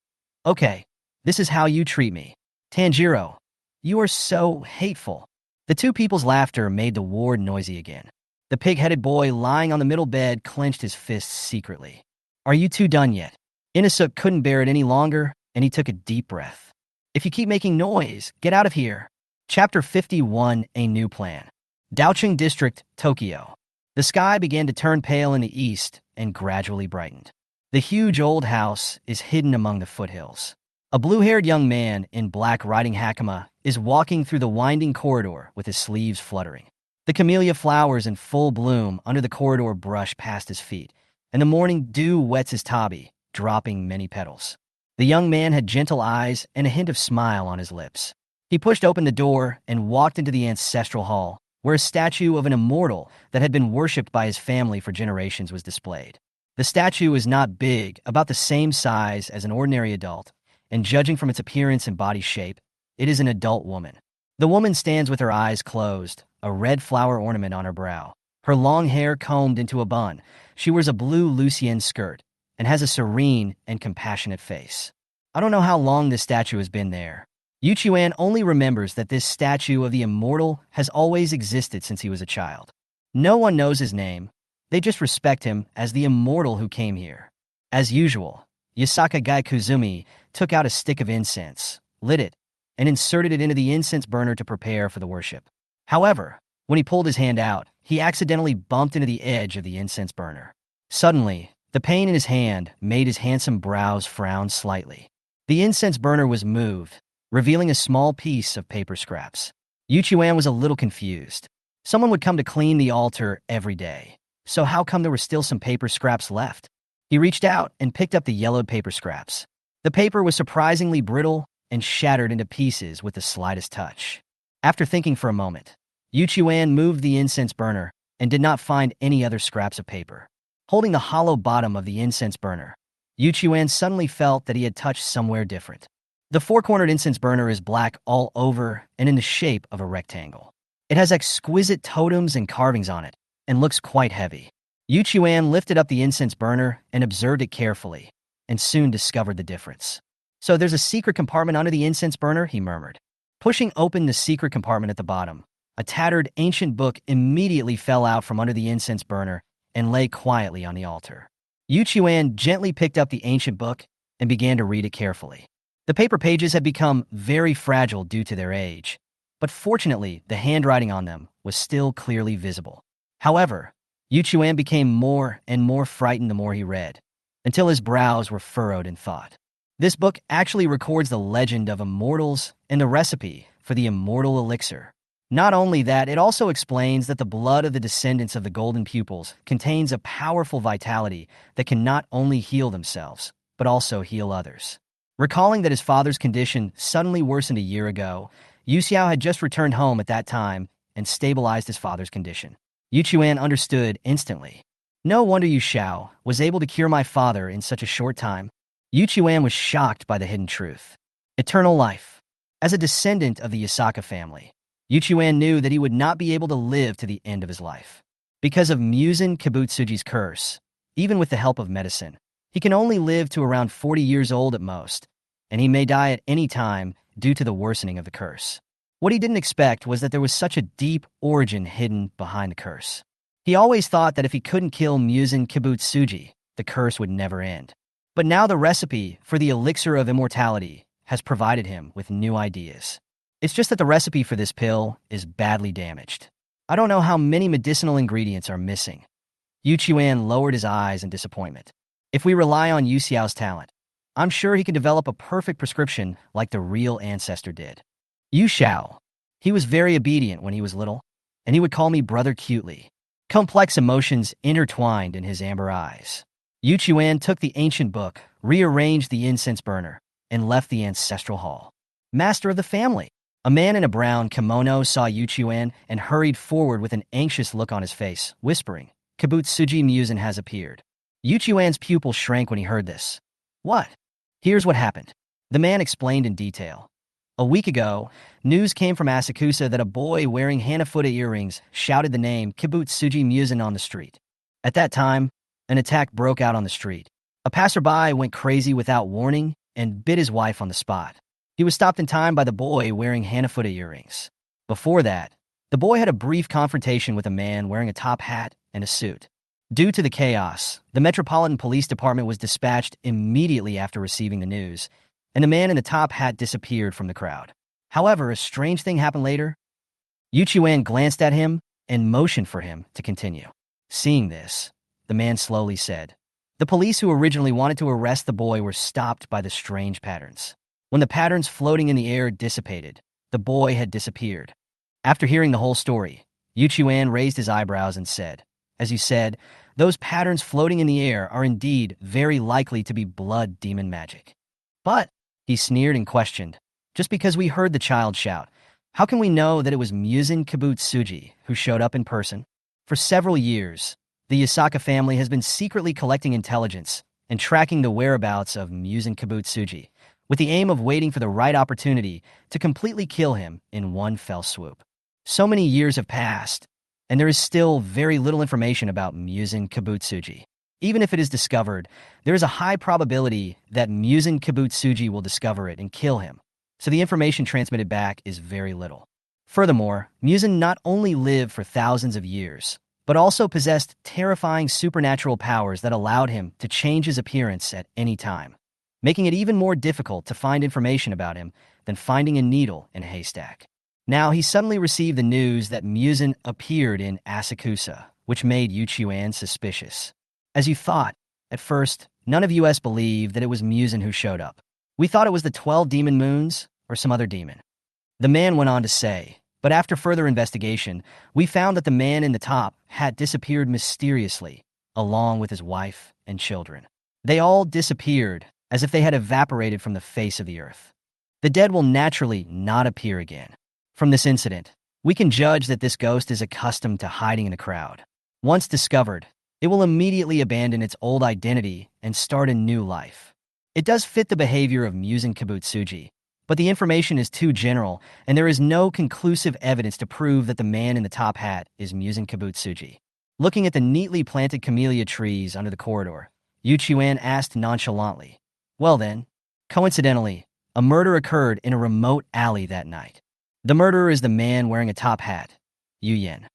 "Okay, this is how you treat me. Tanjiro, you are so hateful." The two people's laughter made the ward noisy again. The pig-headed boy lying on the middle bed clenched his fists secretly. "Are you two done yet?" Inosuke couldn't bear it any longer, and he took a deep breath. "If you keep making noise, get out of here." Chapter 51, A New Plan. Daocheng District, Tokyo. The sky began to turn pale in the east and gradually brightened. The huge old house is hidden among the foothills. A blue-haired young man in black riding hakama is walking through the winding corridor with his sleeves fluttering. The camellia flowers in full bloom under the corridor brush past his feet, and the morning dew wets his tabi, dropping many petals. The young man had gentle eyes and a hint of smile on his lips. He pushed open the door and walked into the ancestral hall, where a statue of an immortal that had been worshipped by his family for generations was displayed. The statue is not big, about the same size as an ordinary adult, and judging from its appearance and body shape, it is an adult woman. The woman stands with her eyes closed, a red flower ornament on her brow. Her long hair combed into a bun. She wears a blue Lucien skirt and has a serene and compassionate face. I don't know how long this statue has been there. Yuchuan only remembers that this statue of the immortal has always existed since he was a child. No one knows his name. They just respect him as the immortal who came here. As usual, Yasaka Gai Kuzumi took out a stick of incense, lit it, and inserted it into the incense burner to prepare for the worship. However, when he pulled his hand out, he accidentally bumped into the edge of the incense burner. Suddenly, The pain in his hand made his handsome brows frown slightly. The incense burner was moved, revealing a small piece of paper scraps. Yuchuan was a little confused. Someone would come to clean the altar every day. So how come there were still some paper scraps left? He reached out and picked up the yellowed paper scraps. The paper was surprisingly brittle and shattered into pieces with the slightest touch. After thinking for a moment, Yuchuan moved the incense burner and did not find any other scraps of paper. Holding the hollow bottom of the incense burner, Yuchuan suddenly felt that he had touched somewhere different. The four-cornered incense burner is black all over and in the shape of a rectangle. It has exquisite totems and carvings on it, and looks quite heavy. Yuchuan lifted up the incense burner and observed it carefully, and soon discovered the difference. So there's a secret compartment under the incense burner, he murmured. Pushing open the secret compartment at the bottom, a tattered ancient book immediately fell out from under the incense burner and lay quietly on the altar. Yuchuan gently picked up the ancient book and began to read it carefully. The paper pages had become very fragile due to their age, but fortunately the handwriting on them was still clearly visible. However, Yuchuan became more and more frightened the more he read, until his brows were furrowed in thought. This book actually records the legend of immortals and the recipe for the immortal elixir. Not only that, it also explains that the blood of the descendants of the golden pupils contains a powerful vitality that can not only heal themselves, but also heal others. Recalling that his father's condition suddenly worsened a year ago, Yu Xiao had just returned home at that time and stabilized his father's condition. Yuchuan understood instantly. No wonder Yu Xiao was able to cure my father in such a short time. Yuchuan was shocked by the hidden truth. Eternal life. As a descendant of the Yasaka family, Yuchuan knew that he would not be able to live to the end of his life. Because of Muzan Kibutsuji's curse, even with the help of medicine, he can only live to around 40 years old at most, and he may die at any time due to the worsening of the curse. What he didn't expect was that there was such a deep origin hidden behind the curse. He always thought that if he couldn't kill Muzan Kibutsuji, the curse would never end. But now the recipe for the elixir of immortality has provided him with new ideas. It's just that the recipe for this pill is badly damaged. I don't know how many medicinal ingredients are missing. Yuchuan lowered his eyes in disappointment. If we rely on Yu Xiao's talent, I'm sure he can develop a perfect prescription like the real ancestor did. Yu Xiao. He was very obedient when he was little, and he would call me brother cutely. Complex emotions intertwined in his amber eyes. Yuchuan took the ancient book, rearranged the incense burner, and left the ancestral hall. Master of the family. A man in a brown kimono saw Yuchuan and hurried forward with an anxious look on his face, whispering, Kibutsuji Muzan has appeared. Yuchuan's pupil shrank when he heard this. What? Here's what happened. The man explained in detail. A week ago, news came from Asakusa that a boy wearing Hanafuda earrings shouted the name Kibutsuji Muzan on the street. At that time, an attack broke out on the street. A passerby went crazy without warning and bit his wife on the spot. He was stopped in time by the boy wearing Hanafuda earrings. Before that, the boy had a brief confrontation with a man wearing a top hat and a suit. Due to the chaos, the Metropolitan Police Department was dispatched immediately after receiving the news, and the man in the top hat disappeared from the crowd. However, a strange thing happened later. Yuchuan glanced at him and motioned for him to continue. Seeing this, the man slowly said, the police who originally wanted to arrest the boy were stopped by the strange patterns. When the patterns floating in the air dissipated, the boy had disappeared. After hearing the whole story, Yuchuan raised his eyebrows and said, as you said, those patterns floating in the air are indeed very likely to be blood demon magic. But, he sneered and questioned, just because we heard the child shout, how can we know that it was Muzan Kibutsuji who showed up in person? For several years, the Yasaka family has been secretly collecting intelligence and tracking the whereabouts of Muzan Kibutsuji, with the aim of waiting for the right opportunity to completely kill him in one fell swoop. So many years have passed, and there is still very little information about Muzan Kibutsuji. Even if it is discovered, there is a high probability that Muzan Kibutsuji will discover it and kill him, so the information transmitted back is very little. Furthermore, Muzan not only lived for thousands of years, but also possessed terrifying supernatural powers that allowed him to change his appearance at any time, making it even more difficult to find information about him than finding a needle in a haystack. Now he suddenly received the news that Muzan appeared in Asakusa, which made Yuchuan suspicious. As you thought, At first, none of us believed that it was Musin who showed up. We thought it was the 12 demon moons or some other demon. The man went on to say, but after further investigation, we found that the man in the top had disappeared mysteriously, along with his wife and children. They all disappeared as if they had evaporated from the face of the earth. The dead will naturally not appear again. From this incident, we can judge that this ghost is accustomed to hiding in a crowd. Once discovered, it will immediately abandon its old identity and start a new life. It does fit the behavior of Musin Kibutsuji, but the information is too general, and there is no conclusive evidence to prove that the man in the top hat is Musin Kibutsuji. Looking at the neatly planted camellia trees under the corridor, Yuchuan asked nonchalantly, "Well then, coincidentally, a murder occurred in a remote alley that night. The murderer is the man wearing a top hat, Yu Yen.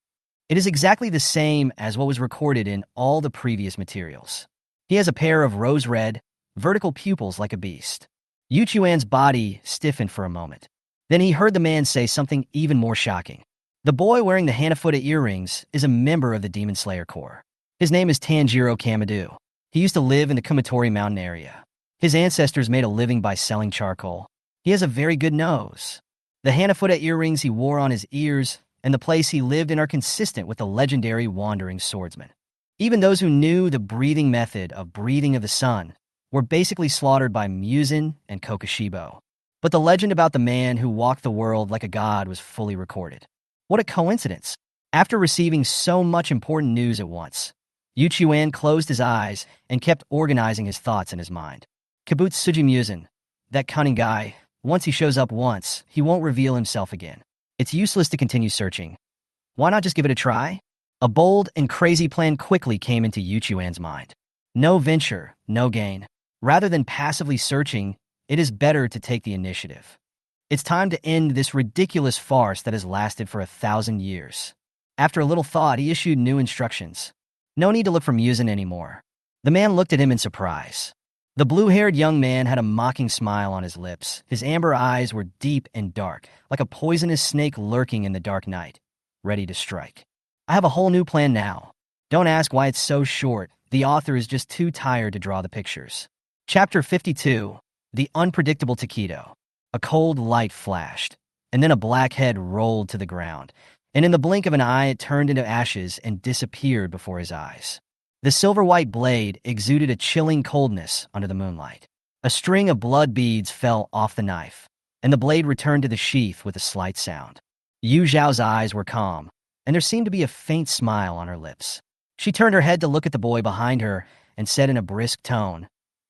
It is exactly the same as what was recorded in all the previous materials. He has a pair of rose-red, vertical pupils like a beast." Yuchuan's body stiffened for a moment. Then he heard the man say something even more shocking. The boy wearing the Hanafuda earrings is a member of the Demon Slayer Corps. His name is Tanjiro Kamadu. He used to live in the Kumatori mountain area. His ancestors made a living by selling charcoal. He has a very good nose. The Hanafuda earrings he wore on his ears and the place he lived in are consistent with the legendary wandering swordsman. Even those who knew the breathing method of breathing of the sun were basically slaughtered by Musin and Kokushibo. But the legend about the man who walked the world like a god was fully recorded. What a coincidence! After receiving so much important news at once, Yuchuan closed his eyes and kept organizing his thoughts in his mind. Kibutsuji Musin, that cunning guy, once he shows up once, he won't reveal himself again. It's useless to continue searching. Why not just give it a try? A bold and crazy plan quickly came into Yuchuan's mind. No venture, no gain. Rather than passively searching, it is better to take the initiative. It's time to end this ridiculous farce that has lasted for 1,000 years. After a little thought, he issued new instructions. No need to look for Musin anymore. The man looked at him in surprise. The blue-haired young man had a mocking smile on his lips. His amber eyes were deep and dark, like a poisonous snake lurking in the dark night, ready to strike. I have a whole new plan now. Don't ask why it's so short. The author is just too tired to draw the pictures. Chapter 52, The Unpredictable Takedo. A cold light flashed, and then a black head rolled to the ground, and in the blink of an eye it turned into ashes and disappeared before his eyes. The silver-white blade exuded a chilling coldness under the moonlight. A string of blood beads fell off the knife, and the blade returned to the sheath with a slight sound. Yu Zhao's eyes were calm, and there seemed to be a faint smile on her lips. She turned her head to look at the boy behind her and said in a brisk tone,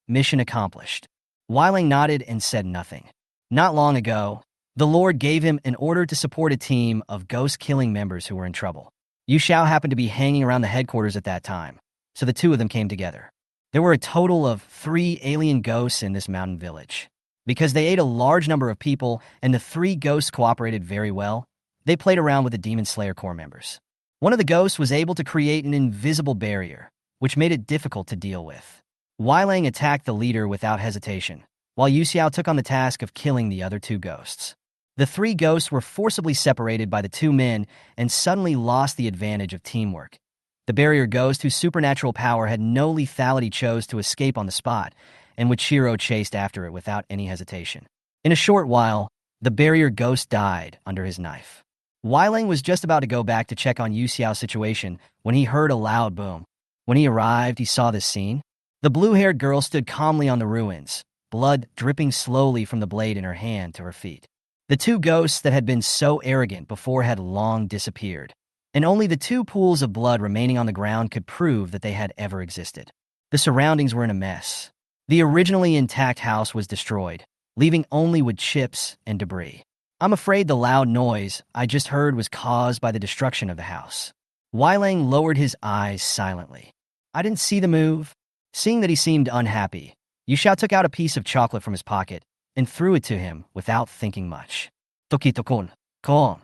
"Mission accomplished." Weiling nodded and said nothing. Not long ago, the Lord gave him an order to support a team of ghost-killing members who were in trouble. Yu Xiao happened to be hanging around the headquarters at that time, so the two of them came together. There were a total of 3 alien ghosts in this mountain village. Because they ate a large number of people and the 3 ghosts cooperated very well, they played around with the Demon Slayer Corps members. One of the ghosts was able to create an invisible barrier, which made it difficult to deal with. Weiling attacked the leader without hesitation, while Yu Xiao took on the task of killing the other 2 ghosts. The 3 ghosts were forcibly separated by the 2 men and suddenly lost the advantage of teamwork. The barrier ghost, whose supernatural power had no lethality, chose to escape on the spot, and Wichiro chased after it without any hesitation. In a short while, the barrier ghost died under his knife. Weiling was just about to go back to check on Yu Xiao's situation when he heard a loud boom. When he arrived, he saw this scene. The blue-haired girl stood calmly on the ruins, blood dripping slowly from the blade in her hand to her feet. The 2 ghosts that had been so arrogant before had long disappeared, and only the 2 pools of blood remaining on the ground could prove that they had ever existed. The surroundings were in a mess. The originally intact house was destroyed, leaving only wood chips and debris. I'm afraid the loud noise I just heard was caused by the destruction of the house. Weiling lowered his eyes silently. I didn't see the move. Seeing that he seemed unhappy, Yu Xiao took out a piece of chocolate from his pocket and threw it to him without thinking much. Tokitokun, kon.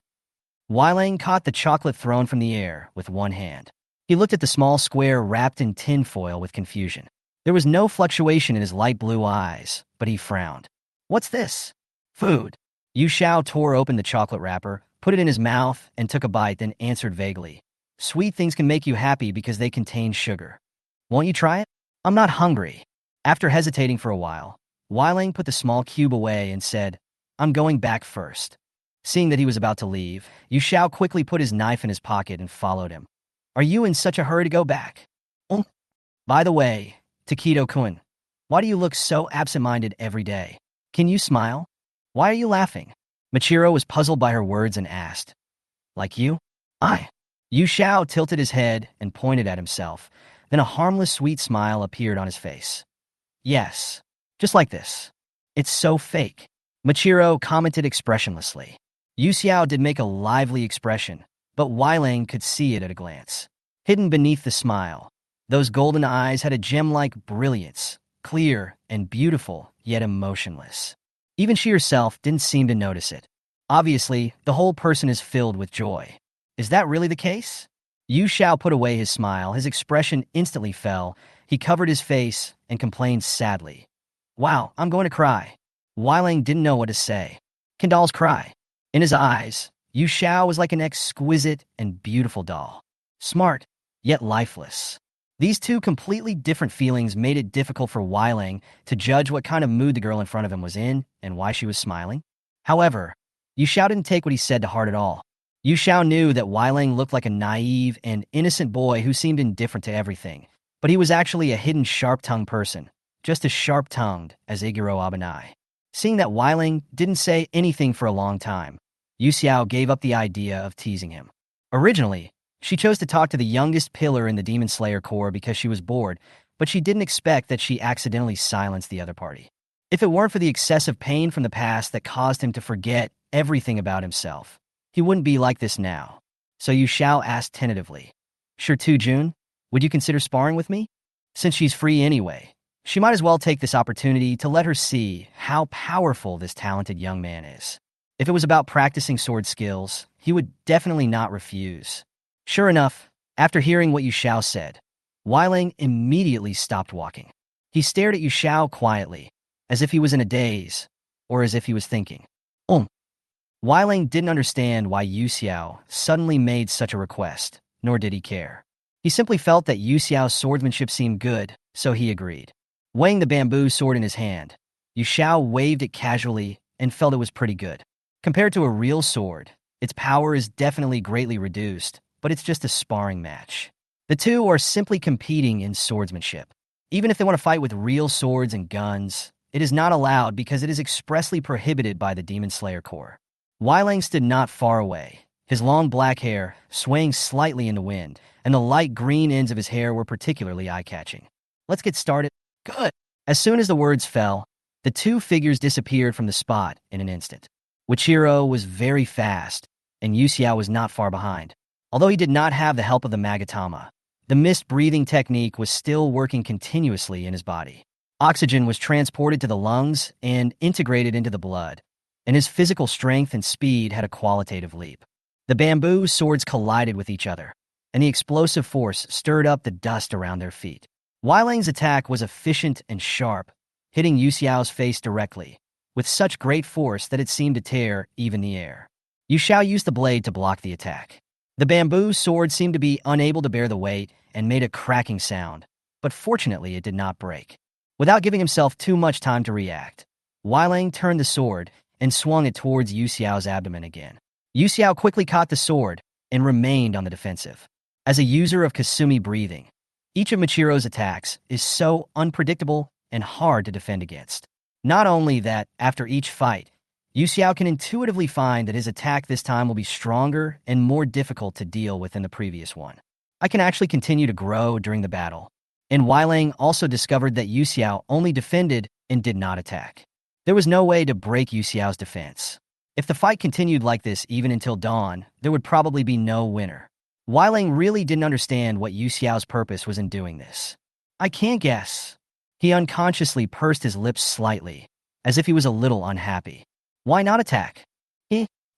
Weiling caught the chocolate thrown from the air with one hand. He looked at the small square wrapped in tin foil with confusion. There was no fluctuation in his light blue eyes, but he frowned. What's this? Food. Yu Xiao tore open the chocolate wrapper, put it in his mouth, and took a bite, then answered vaguely. Sweet things can make you happy because they contain sugar. Won't you try it? I'm not hungry. After hesitating for a while, Weiling put the small cube away and said, I'm going back first. Seeing that he was about to leave, Yu Xiao quickly put his knife in his pocket and followed him. Are you in such a hurry to go back? Oh, by the way, Takedo-kun, why do you look so absent-minded every day? Can you smile? Why are you laughing? Michiro was puzzled by her words and asked, Like you? I. Yu Xiao tilted his head and pointed at himself. Then a harmless, sweet smile appeared on his face. Yes, just like this. It's so fake. Michiro commented expressionlessly. Yu Xiao did make a lively expression, but Weiling could see it at a glance. Hidden beneath the smile, those golden eyes had a gem-like brilliance, clear and beautiful, yet emotionless. Even she herself didn't seem to notice it. Obviously, the whole person is filled with joy. Is that really the case? Yu Xiao put away his smile. His expression instantly fell. He covered his face and complained sadly. Wow, I'm going to cry. Weiling didn't know what to say. Can dolls cry? In his eyes, Yu Xiao was like an exquisite and beautiful doll. Smart, yet lifeless. These two completely different feelings made it difficult for Weiling to judge what kind of mood the girl in front of him was in and why she was smiling. However, Yu Xiao didn't take what he said to heart at all. Yu Xiao knew that Weiling looked like a naive and innocent boy who seemed indifferent to everything, but he was actually a hidden sharp-tongued person, just as sharp-tongued as Iguro Abanai. Seeing that Weiling didn't say anything for a long time, Yu Xiao gave up the idea of teasing him. Originally, she chose to talk to the youngest pillar in the Demon Slayer Corps because she was bored, but she didn't expect that she accidentally silenced the other party. If it weren't for the excessive pain from the past that caused him to forget everything about himself, he wouldn't be like this now. So Yu Xiao asked tentatively, Sure too, June, would you consider sparring with me? Since she's free anyway, she might as well take this opportunity to let her see how powerful this talented young man is. If it was about practicing sword skills, he would definitely not refuse. Sure enough, after hearing what Yu Xiao said, Weiling immediately stopped walking. He stared at Yu Xiao quietly, as if he was in a daze, or as if he was thinking. Weiling didn't understand why Yu Xiao suddenly made such a request, nor did he care. He simply felt that Yu Xiao's swordsmanship seemed good, so he agreed. Weighing the bamboo sword in his hand, Yu Xiao waved it casually and felt it was pretty good. Compared to a real sword, its power is definitely greatly reduced, but it's just a sparring match. The two are simply competing in swordsmanship. Even if they want to fight with real swords and guns, it is not allowed because it is expressly prohibited by the Demon Slayer Corps. Weiling stood not far away, his long black hair swaying slightly in the wind, and the light green ends of his hair were particularly eye-catching. Let's get started. Good. As soon as the words fell, the two figures disappeared from the spot in an instant. Wichiro was very fast, and Yu Xiao was not far behind. Although he did not have the help of the Magatama, the mist breathing technique was still working continuously in his body. Oxygen was transported to the lungs and integrated into the blood, and his physical strength and speed had a qualitative leap. The bamboo swords collided with each other, and the explosive force stirred up the dust around their feet. Weiling's attack was efficient and sharp, hitting Yu Xiao's face directly, with such great force that it seemed to tear even the air. Yu Xiao used the blade to block the attack. The bamboo sword seemed to be unable to bear the weight and made a cracking sound, but fortunately it did not break. Without giving himself too much time to react, Weiling turned the sword and swung it towards Yu Xiao's abdomen again. Yu Xiao quickly caught the sword and remained on the defensive. As a user of Kasumi breathing, each of Michiro's attacks is so unpredictable and hard to defend against. Not only that, after each fight, Yu Xiao can intuitively find that his attack this time will be stronger and more difficult to deal with than the previous one. I can actually continue to grow during the battle. And Weiling also discovered that Yu Xiao only defended and did not attack. There was no way to break Yu Xiao's defense. If the fight continued like this even until dawn, there would probably be no winner. Weiling really didn't understand what Yu Xiao's purpose was in doing this. I can't guess. He unconsciously pursed his lips slightly, as if he was a little unhappy. Why not attack?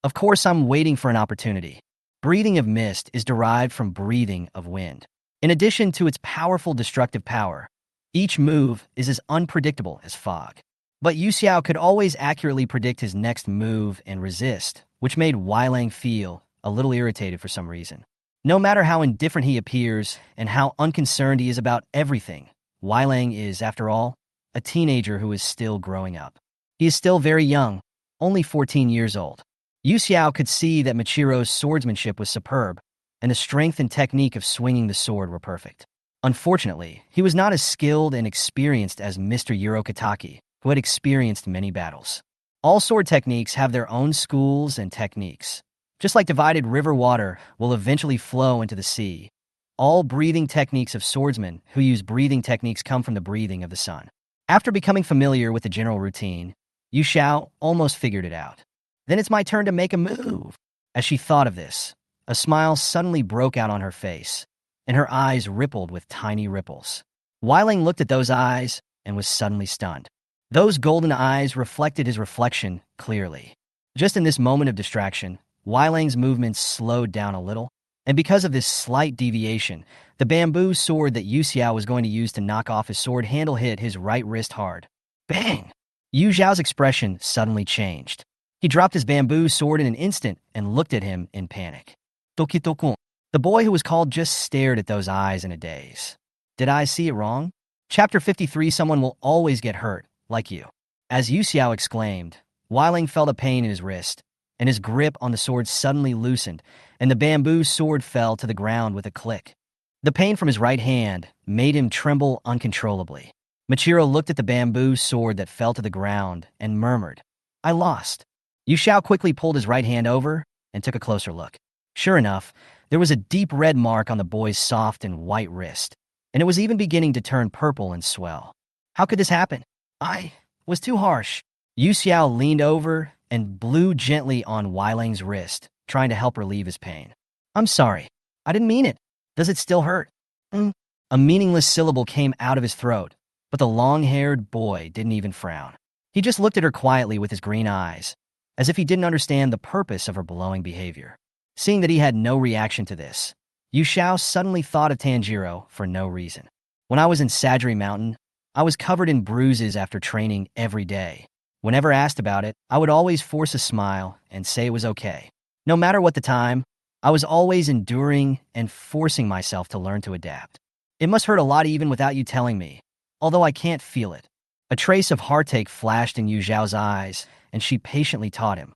Of course I'm waiting for an opportunity. Breathing of mist is derived from breathing of wind. In addition to its powerful destructive power, each move is as unpredictable as fog. But Yu Xiao could always accurately predict his next move and resist, which made Weiling feel a little irritated for some reason. No matter how indifferent he appears and how unconcerned he is about everything, Weilang is, after all, a teenager who is still growing up. He is still very young, only 14 years old. Yu Xiao could see that Michiro's swordsmanship was superb, and the strength and technique of swinging the sword were perfect. Unfortunately, he was not as skilled and experienced as Mr. Urokodaki, who had experienced many battles. All sword techniques have their own schools and techniques. Just like divided river water will eventually flow into the sea, all breathing techniques of swordsmen who use breathing techniques come from the breathing of the sun. After becoming familiar with the general routine, Yu Xiao almost figured it out. Then it's my turn to make a move. As she thought of this, a smile suddenly broke out on her face, and her eyes rippled with tiny ripples. Weiling looked at those eyes and was suddenly stunned. Those golden eyes reflected his reflection clearly. Just in this moment of distraction, Weiling's movements slowed down a little, and because of this slight deviation, the bamboo sword that Yu Xiao was going to use to knock off his sword handle hit his right wrist hard. Bang! Yu Xiao's expression suddenly changed. He dropped his bamboo sword in an instant and looked at him in panic. Tokitokun. The boy who was called just stared at those eyes in a daze. Did I see it wrong? Chapter 53. Someone will always get hurt, like you. As Yu Xiao exclaimed, Weiling felt a pain in his wrist, and his grip on the sword suddenly loosened, and the bamboo sword fell to the ground with a click. The pain from his right hand made him tremble uncontrollably. Michiro looked at the bamboo sword that fell to the ground and murmured, I lost. Yu Xiao quickly pulled his right hand over and took a closer look. Sure enough, there was a deep red mark on the boy's soft and white wrist, and it was even beginning to turn purple and swell. How could this happen? I was too harsh. Yu Xiao leaned over and blew gently on Weiling's wrist, trying to help relieve his pain. I'm sorry. I didn't mean it. Does it still hurt? A meaningless syllable came out of his throat, but the long-haired boy didn't even frown. He just looked at her quietly with his green eyes, as if he didn't understand the purpose of her blowing behavior. Seeing that he had no reaction to this, Yu Xiao suddenly thought of Tanjiro for no reason. When I was in Sajiri Mountain, I was covered in bruises after training every day. Whenever asked about it, I would always force a smile and say it was okay. No matter what the time, I was always enduring and forcing myself to learn to adapt. It must hurt a lot even without you telling me, although I can't feel it. A trace of heartache flashed in Yu Xiao's eyes, and she patiently taught him.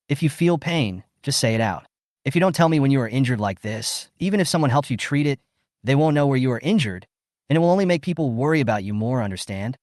If you feel pain, just say it out. If you don't tell me when you are injured like this, even if someone helps you treat it, they won't know where you are injured, and it will only make people worry about you more, understand?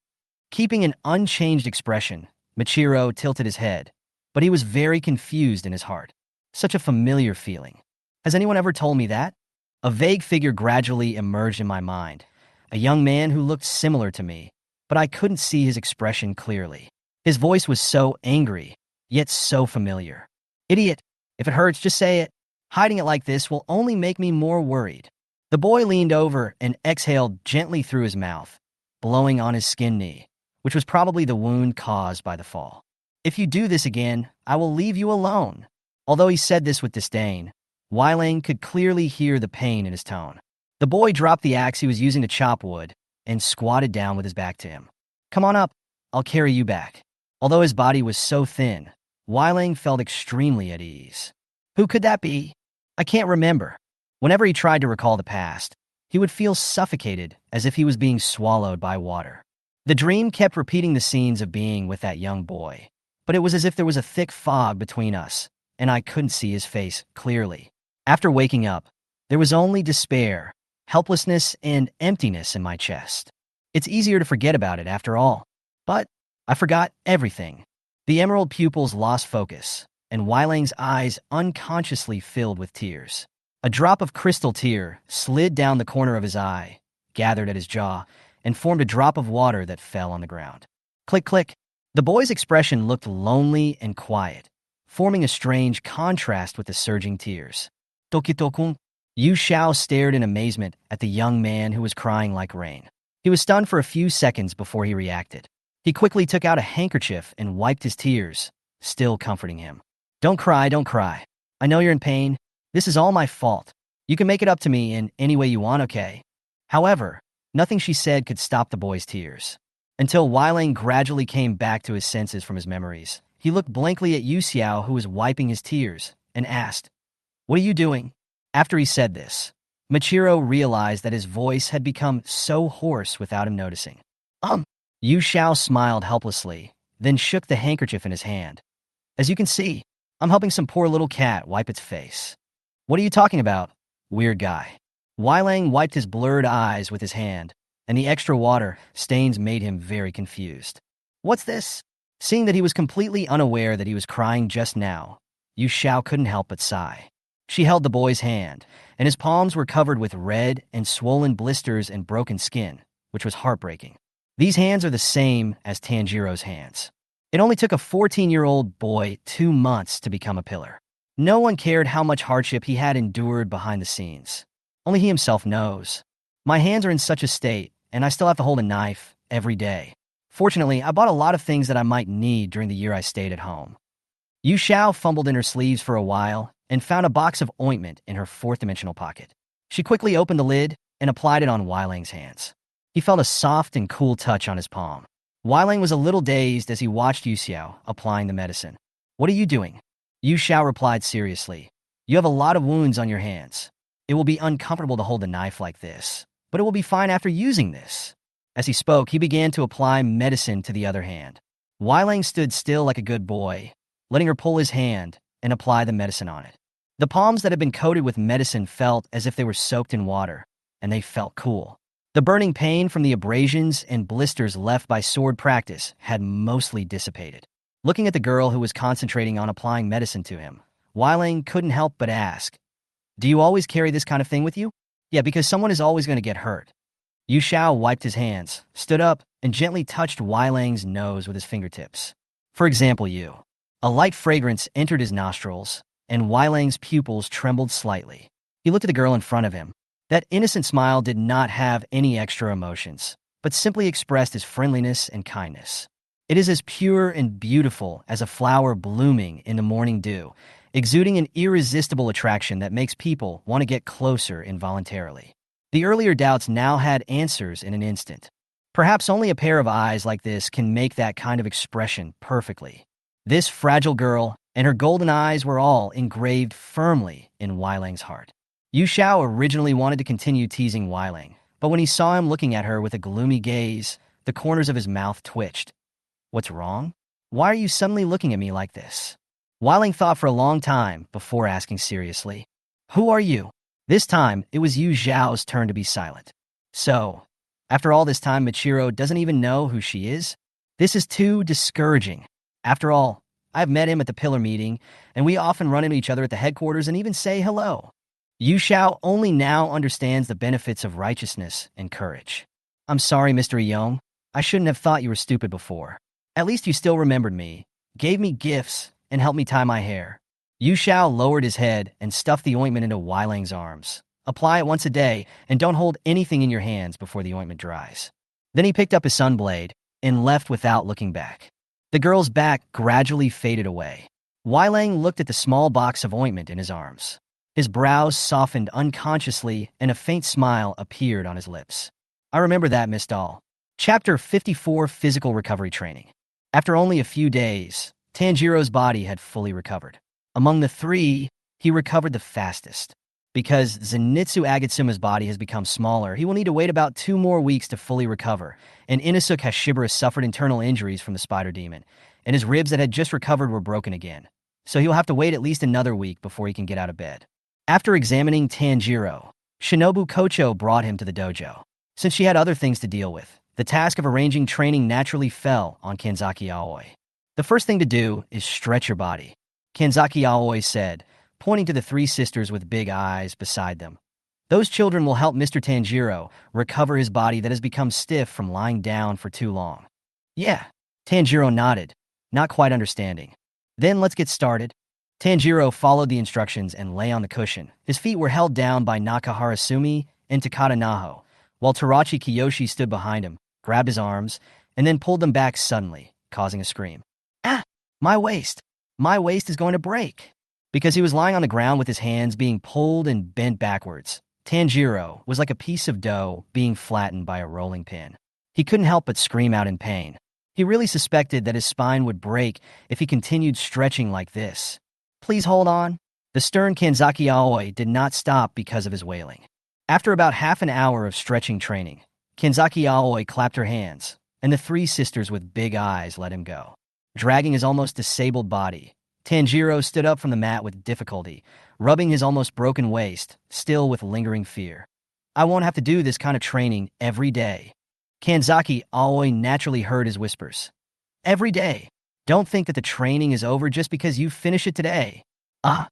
Keeping an unchanged expression, Michiro tilted his head, but he was very confused in his heart. Such a familiar feeling. Has anyone ever told me that? A vague figure gradually emerged in my mind, a young man who looked similar to me, but I couldn't see his expression clearly. His voice was so angry, yet so familiar. Idiot! If it hurts, just say it. Hiding it like this will only make me more worried. The boy leaned over and exhaled gently through his mouth, blowing on his skin knee, which was probably the wound caused by the fall. If you do this again, I will leave you alone. Although he said this with disdain, Weiling could clearly hear the pain in his tone. The boy dropped the axe he was using to chop wood and squatted down with his back to him. Come on up, I'll carry you back. Although his body was so thin, Weiling felt extremely at ease. Who could that be? I can't remember. Whenever he tried to recall the past, he would feel suffocated as if he was being swallowed by water. The dream kept repeating the scenes of being with that young boy, but it was as if there was a thick fog between us, and I couldn't see his face clearly. After waking up, there was only despair, helplessness, and emptiness in my chest. It's easier to forget about it after all. But I forgot everything. The emerald pupils lost focus, and Weiling's eyes unconsciously filled with tears. A drop of crystal tear slid down the corner of his eye, gathered at his jaw, and formed a drop of water that fell on the ground. Click, click. The boy's expression looked lonely and quiet, forming a strange contrast with the surging tears. Tokitokun. Yu Xiao stared in amazement at the young man who was crying like rain. He was stunned for a few seconds before he reacted. He quickly took out a handkerchief and wiped his tears, still comforting him. Don't cry, don't cry. I know you're in pain. This is all my fault. You can make it up to me in any way you want, okay? However, nothing she said could stop the boy's tears. Until Weiling gradually came back to his senses from his memories, he looked blankly at Yu Xiao, who was wiping his tears, and asked, What are you doing? After he said this, Michiro realized that his voice had become so hoarse without him noticing. Yu Xiao smiled helplessly, then shook the handkerchief in his hand. As you can see, I'm helping some poor little cat wipe its face. What are you talking about, weird guy? Weilang wiped his blurred eyes with his hand, and the extra water stains made him very confused. What's this? Seeing that he was completely unaware that he was crying just now, Yu Xiao couldn't help but sigh. She held the boy's hand, and his palms were covered with red and swollen blisters and broken skin, which was heartbreaking. These hands are the same as Tanjiro's hands. It only took a 14-year-old boy 2 months to become a pillar. No one cared how much hardship he had endured behind the scenes. Only he himself knows. My hands are in such a state, and I still have to hold a knife every day. Fortunately, I bought a lot of things that I might need during the year I stayed at home. Yu Xiao fumbled in her sleeves for a while and found a box of ointment in her fourth-dimensional pocket. She quickly opened the lid and applied it on Weilang's hands. He felt a soft and cool touch on his palm. Weilang was a little dazed as he watched Yu Xiao applying the medicine. What are you doing? Yu Xiao replied seriously. You have a lot of wounds on your hands. It will be uncomfortable to hold a knife like this, but it will be fine after using this. As he spoke, he began to apply medicine to the other hand. Weilang stood still like a good boy, letting her pull his hand and apply the medicine on it. The palms that had been coated with medicine felt as if they were soaked in water, and they felt cool. The burning pain from the abrasions and blisters left by sword practice had mostly dissipated. Looking at the girl who was concentrating on applying medicine to him, Weilang couldn't help but ask, Do you always carry this kind of thing with you? Yeah, because someone is always going to get hurt. Yu Xiao wiped his hands, stood up, and gently touched Weilang's nose with his fingertips. For example, you. A light fragrance entered his nostrils, and Weilang's pupils trembled slightly. He looked at the girl in front of him. That innocent smile did not have any extra emotions, but simply expressed his friendliness and kindness. It is as pure and beautiful as a flower blooming in the morning dew, exuding an irresistible attraction that makes people want to get closer involuntarily. The earlier doubts now had answers in an instant. Perhaps only a pair of eyes like this can make that kind of expression perfectly. This fragile girl and her golden eyes were all engraved firmly in Weilang's heart. Yu Xiao originally wanted to continue teasing Weilang, but when he saw him looking at her with a gloomy gaze, the corners of his mouth twitched. What's wrong? Why are you suddenly looking at me like this? Weilang thought for a long time before asking seriously, Who are you? This time, it was Yu Xiao's turn to be silent. So, after all this time, Michiro doesn't even know who she is? This is too discouraging. After all, I've met him at the pillar meeting, and we often run into each other at the headquarters and even say hello. Yu Xiao only now understands the benefits of righteousness and courage. I'm sorry, Mr. Yong. I shouldn't have thought you were stupid before. At least you still remembered me, gave me gifts, and helped me tie my hair. Yu Xiao lowered his head and stuffed the ointment into Weilang's arms. Apply it once a day, and don't hold anything in your hands before the ointment dries. Then he picked up his sunblade and left without looking back. The girl's back gradually faded away. Weilang looked at the small box of ointment in his arms. His brows softened unconsciously, and a faint smile appeared on his lips. I remember that, Miss Doll. Chapter 54, Physical Recovery Training. After only a few days, Tanjiro's body had fully recovered. Among the three, he recovered the fastest. Because Zenitsu Agatsuma's body has become smaller, he will need to wait about 2 more weeks to fully recover, and Inosuke Hashibara suffered internal injuries from the spider demon, and his ribs that had just recovered were broken again. So he'll have to wait at least another week before he can get out of bed. After examining Tanjiro, Shinobu Kocho brought him to the dojo. Since she had other things to deal with, the task of arranging training naturally fell on Kanzaki Aoi. The first thing to do is stretch your body, Kanzaki Aoi said, pointing to the 3 sisters with big eyes beside them. Those children will help Mr. Tanjiro recover his body that has become stiff from lying down for too long. Yeah, Tanjiro nodded, not quite understanding. Then let's get started. Tanjiro followed the instructions and lay on the cushion. His feet were held down by Nakahara Sumi and Takata Naho, while Tarachi Kiyoshi stood behind him, grabbed his arms, and then pulled them back suddenly, causing a scream. Ah! My waist! My waist is going to break! Because he was lying on the ground with his hands being pulled and bent backwards, Tanjiro was like a piece of dough being flattened by a rolling pin. He couldn't help but scream out in pain. He really suspected that his spine would break if he continued stretching like this. Please hold on. The stern Kanzaki Aoi did not stop because of his wailing. After about half an hour of stretching training, Kanzaki Aoi clapped her hands, and the three sisters with big eyes let him go. Dragging his almost disabled body, Tanjiro stood up from the mat with difficulty, rubbing his almost broken waist, still with lingering fear. I won't have to do this kind of training every day. Kanzaki Aoi naturally heard his whispers. Every day. Don't think that the training is over just because you finish it today. Ah.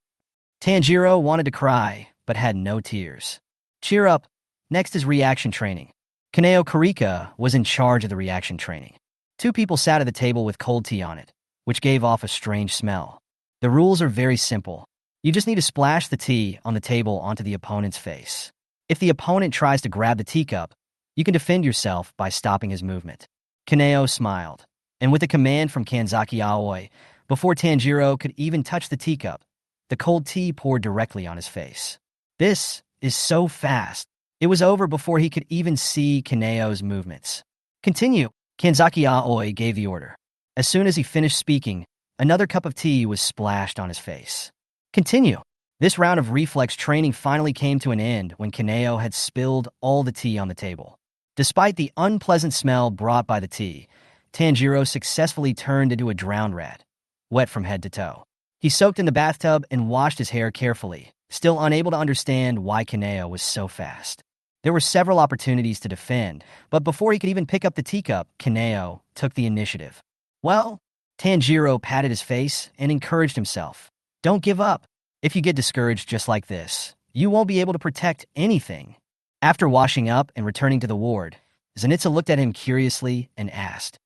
Tanjiro wanted to cry, but had no tears. Cheer up. Next is reaction training. Kaneo Karika was in charge of the reaction training. Two people sat at the table with cold tea on it, which gave off a strange smell. The rules are very simple. You just need to splash the tea on the table onto the opponent's face. If the opponent tries to grab the teacup, you can defend yourself by stopping his movement. Kaneo smiled, and with a command from Kanzaki Aoi, before Tanjiro could even touch the teacup, the cold tea poured directly on his face. This is so fast. It was over before he could even see Kaneo's movements. Continue, Kanzaki Aoi gave the order. As soon as he finished speaking, another cup of tea was splashed on his face. Continue. This round of reflex training finally came to an end when Kaneo had spilled all the tea on the table. Despite the unpleasant smell brought by the tea, Tanjiro successfully turned into a drowned rat, wet from head to toe. He soaked in the bathtub and washed his hair carefully, still unable to understand why Kaneo was so fast. There were several opportunities to defend, but before he could even pick up the teacup, Kaneo took the initiative. Well, Tanjiro patted his face and encouraged himself. Don't give up. If you get discouraged just like this, you won't be able to protect anything. After washing up and returning to the ward, Zenitsu looked at him curiously and asked,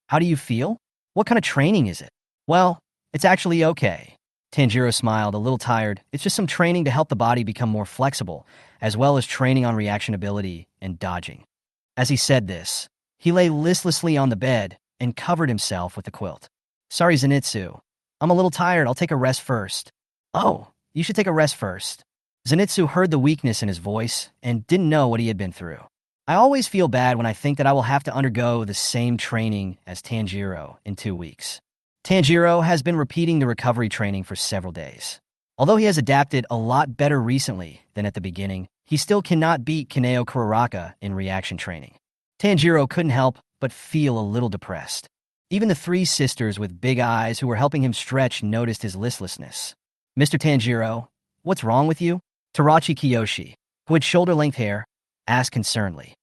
How do you feel? What kind of training is it? Well, it's actually okay. Tanjiro smiled, a little tired. It's just some training to help the body become more flexible, as well as training on reaction ability and dodging. As he said this, he lay listlessly on the bed and covered himself with the quilt. Sorry, Zenitsu. I'm a little tired. I'll take a rest first. Oh, you should take a rest first. Zenitsu heard the weakness in his voice and didn't know what he had been through. I always feel bad when I think that I will have to undergo the same training as Tanjiro in 2 weeks. Tanjiro has been repeating the recovery training for several days. Although he has adapted a lot better recently than at the beginning, he still cannot beat Kaneo Kuraraka in reaction training. Tanjiro couldn't help but feel a little depressed. Even the three sisters with big eyes who were helping him stretch noticed his listlessness. Mr. Tanjiro, what's wrong with you? Tarachi Kiyoshi, who had shoulder-length hair, asked concernedly.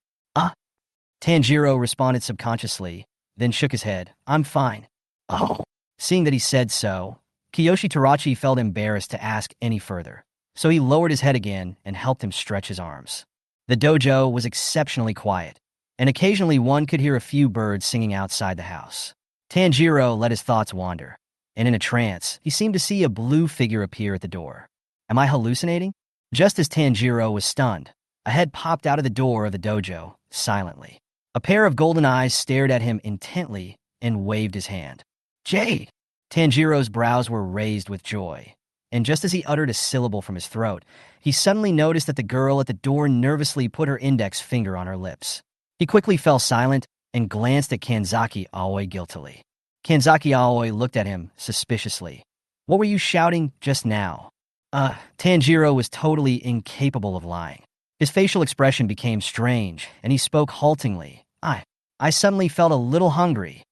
Tanjiro responded subconsciously, then shook his head. I'm fine. Oh. Seeing that he said so, Kiyoshi Tarachi felt embarrassed to ask any further, so he lowered his head again and helped him stretch his arms. The dojo was exceptionally quiet, and occasionally one could hear a few birds singing outside the house. Tanjiro let his thoughts wander, and in a trance, he seemed to see a blue figure appear at the door. Am I hallucinating? Just as Tanjiro was stunned, a head popped out of the door of the dojo, silently. A pair of golden eyes stared at him intently and waved his hand. Jade! Tanjiro's brows were raised with joy, and just as he uttered a syllable from his throat, he suddenly noticed that the girl at the door nervously put her index finger on her lips. He quickly fell silent and glanced at Kanzaki Aoi guiltily. Kanzaki Aoi looked at him suspiciously. What were you shouting just now? Tanjiro was totally incapable of lying. His facial expression became strange, and he spoke haltingly. I suddenly felt a little hungry.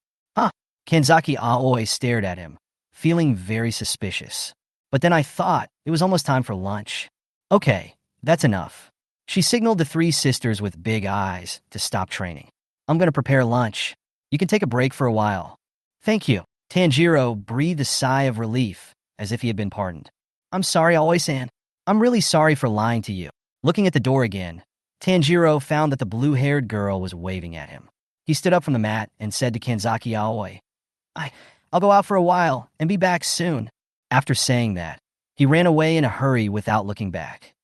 Kanzaki Aoi stared at him, feeling very suspicious. But then I thought it was almost time for lunch. Okay, that's enough. She signaled the three sisters with big eyes to stop training. I'm going to prepare lunch. You can take a break for a while. Thank you. Tanjiro breathed a sigh of relief, as if he had been pardoned. I'm sorry, Aoi-san. I'm really sorry for lying to you. Looking at the door again, Tanjiro found that the blue-haired girl was waving at him. He stood up from the mat and said to Kanzaki Aoi, I'll go out for a while and be back soon. After saying that, he ran away in a hurry without looking back.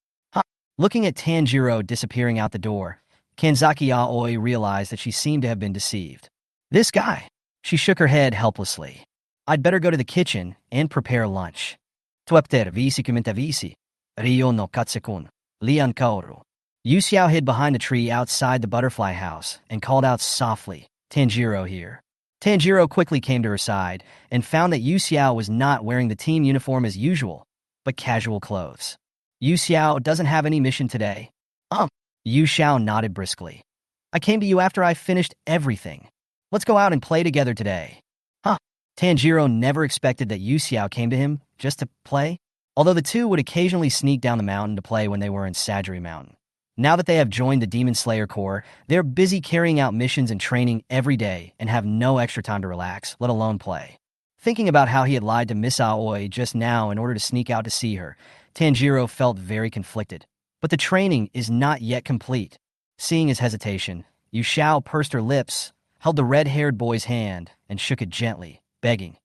Looking at Tanjiro disappearing out the door, Kanzaki Aoi realized that she seemed to have been deceived. This guy. She shook her head helplessly. I'd better go to the kitchen and prepare lunch. Tuepter visi kumentavisi, Rio no katsekun, lian kaoru. Yu Xiao hid behind the tree outside the butterfly house and called out softly, Tanjiro here. Tanjiro quickly came to her side and found that Yu Xiao was not wearing the team uniform as usual, but casual clothes. Yu Xiao doesn't have any mission today. Um, Yu Xiao nodded briskly. I came to you after I finished everything. Let's go out and play together today. Huh. Tanjiro never expected that Yu Xiao came to him just to play, although the two would occasionally sneak down the mountain to play when they were in Sajiri Mountain. Now that they have joined the Demon Slayer Corps, they're busy carrying out missions and training every day and have no extra time to relax, let alone play. Thinking about how he had lied to Miss Aoi just now in order to sneak out to see her, Tanjiro felt very conflicted. But the training is not yet complete. Seeing his hesitation, Yu Xiao pursed her lips, held the red-haired boy's hand, and shook it gently, begging,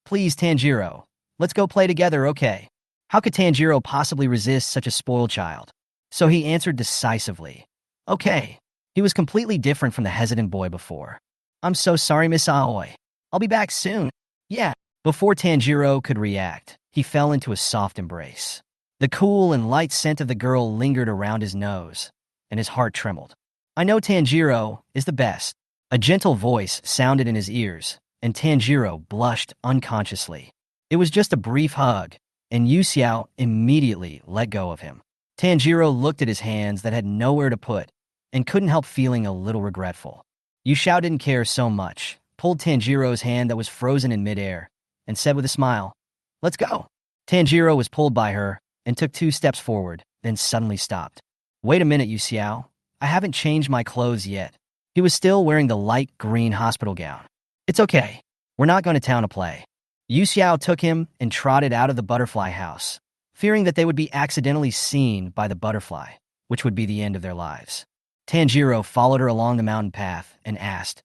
Please, Tanjiro, let's go play together, okay? How could Tanjiro possibly resist such a spoiled child? So he answered decisively, Okay. He was completely different from the hesitant boy before. I'm so sorry, Miss Aoi. I'll be back soon. Yeah. Before Tanjiro could react, he fell into a soft embrace. The cool and light scent of the girl lingered around his nose, and his heart trembled. I know Tanjiro is the best. A gentle voice sounded in his ears, and Tanjiro blushed unconsciously. It was just a brief hug, and Yu Xiao immediately let go of him. Tanjiro looked at his hands that had nowhere to put, and couldn't help feeling a little regretful. Yu Xiao didn't care so much, pulled Tanjiro's hand that was frozen in midair, and said with a smile, Let's go. Tanjiro was pulled by her, and took 2 steps forward, then suddenly stopped. Wait a minute, Yu Xiao. I haven't changed my clothes yet. He was still wearing the light green hospital gown. It's okay. We're not going to town to play. Yu Xiao took him and trotted out of the butterfly house, fearing that they would be accidentally seen by the butterfly, which would be the end of their lives. Tanjiro followed her along the mountain path and asked,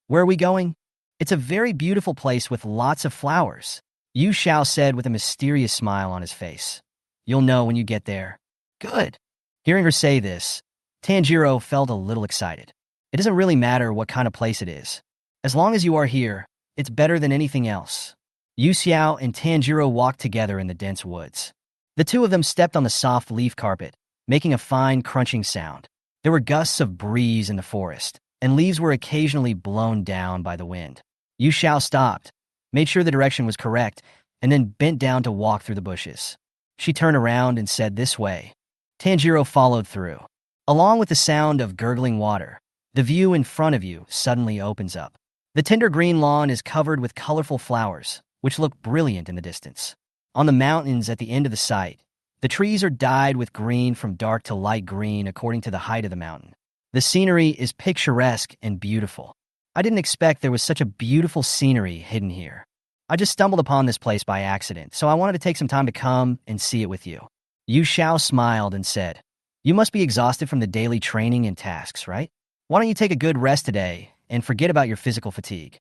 Where are we going? It's a very beautiful place with lots of flowers, Yu Xiao said with a mysterious smile on his face. You'll know when you get there. Good. Hearing her say this, Tanjiro felt a little excited. It doesn't really matter what kind of place it is. As long as you are here, it's better than anything else. Yu Xiao and Tanjiro walked together in the dense woods. The two of them stepped on the soft leaf carpet, making a fine crunching sound. There were gusts of breeze in the forest, and leaves were occasionally blown down by the wind. Yu Xiao stopped, made sure the direction was correct, and then bent down to walk through the bushes. She turned around and said, This way. Tanjiro followed through. Along with the sound of gurgling water, the view in front of you suddenly opens up. The tender green lawn is covered with colorful flowers, which look brilliant in the distance. On the mountains at the end of the site, the trees are dyed with green from dark to light green according to the height of the mountain. The scenery is picturesque and beautiful. I didn't expect there was such a beautiful scenery hidden here. I just stumbled upon this place by accident, so I wanted to take some time to come and see it with you. Yu Xiao smiled and said, You must be exhausted from the daily training and tasks, right? Why don't you take a good rest today and forget about your physical fatigue?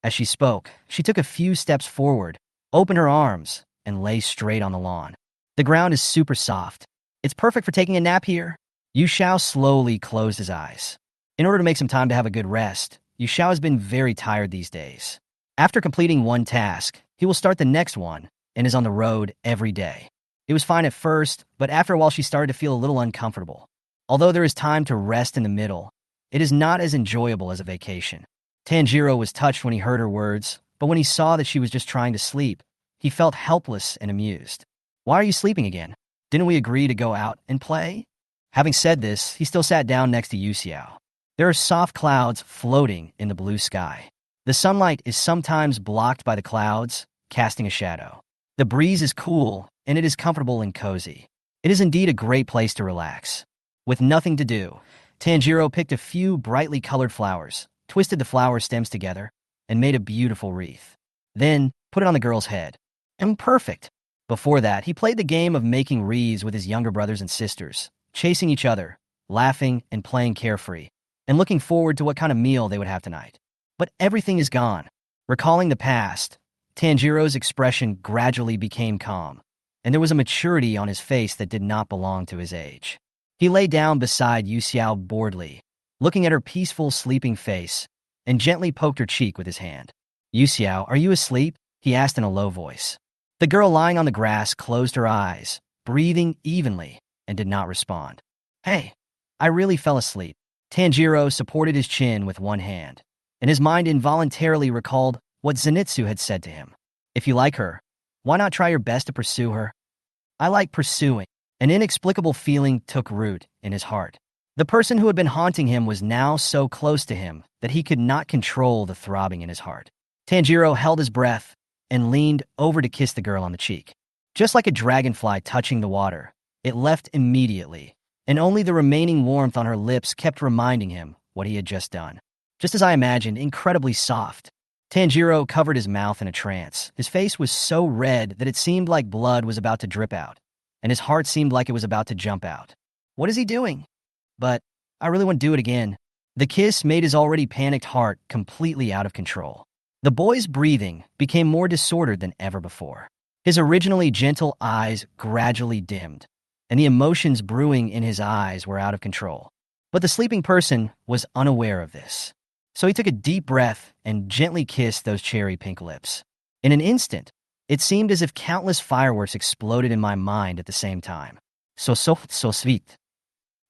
As she spoke, she took a few steps forward, opened her arms, and lay straight on the lawn. The ground is super soft. It's perfect for taking a nap here. Yu Xiao slowly closed his eyes. In order to make some time to have a good rest, Yu Xiao has been very tired these days. After completing one task, he will start the next one and is on the road every day. It was fine at first, but after a while she started to feel a little uncomfortable. Although there is time to rest in the middle, it is not as enjoyable as a vacation. Tanjiro was touched when he heard her words, but when he saw that she was just trying to sleep, he felt helpless and amused. Why are you sleeping again? Didn't we agree to go out and play? Having said this, he still sat down next to Yu Xiao. There are soft clouds floating in the blue sky. The sunlight is sometimes blocked by the clouds, casting a shadow. The breeze is cool, and it is comfortable and cozy. It is indeed a great place to relax. With nothing to do, Tanjiro picked a few brightly colored flowers, twisted the flower stems together, and made a beautiful wreath. Then, put it on the girl's head. Perfect. Before that, he played the game of making wreaths with his younger brothers and sisters, chasing each other, laughing and playing carefree, and looking forward to what kind of meal they would have tonight. But everything is gone. Recalling the past, Tanjiro's expression gradually became calm, and there was a maturity on his face that did not belong to his age. He lay down beside Yu Xiao boredly, looking at her peaceful, sleeping face, and gently poked her cheek with his hand. Yu Xiao, are you asleep? He asked in a low voice. The girl lying on the grass closed her eyes, breathing evenly, and did not respond. Hey, I really fell asleep. Tanjiro supported his chin with one hand, and his mind involuntarily recalled what Zenitsu had said to him. If you like her, why not try your best to pursue her? I like pursuing. An inexplicable feeling took root in his heart. The person who had been haunting him was now so close to him that he could not control the throbbing in his heart. Tanjiro held his breath and leaned over to kiss the girl on the cheek. Just like a dragonfly touching the water, it left immediately, and only the remaining warmth on her lips kept reminding him what he had just done. Just as I imagined, incredibly soft. Tanjiro covered his mouth in a trance. His face was so red that it seemed like blood was about to drip out, and his heart seemed like it was about to jump out. What is he doing? But I really want to do it again. The kiss made his already panicked heart completely out of control. The boy's breathing became more disordered than ever before. His originally gentle eyes gradually dimmed, and the emotions brewing in his eyes were out of control. But the sleeping person was unaware of this. So he took a deep breath and gently kissed those cherry pink lips. In an instant, it seemed as if countless fireworks exploded in my mind at the same time. So sweet.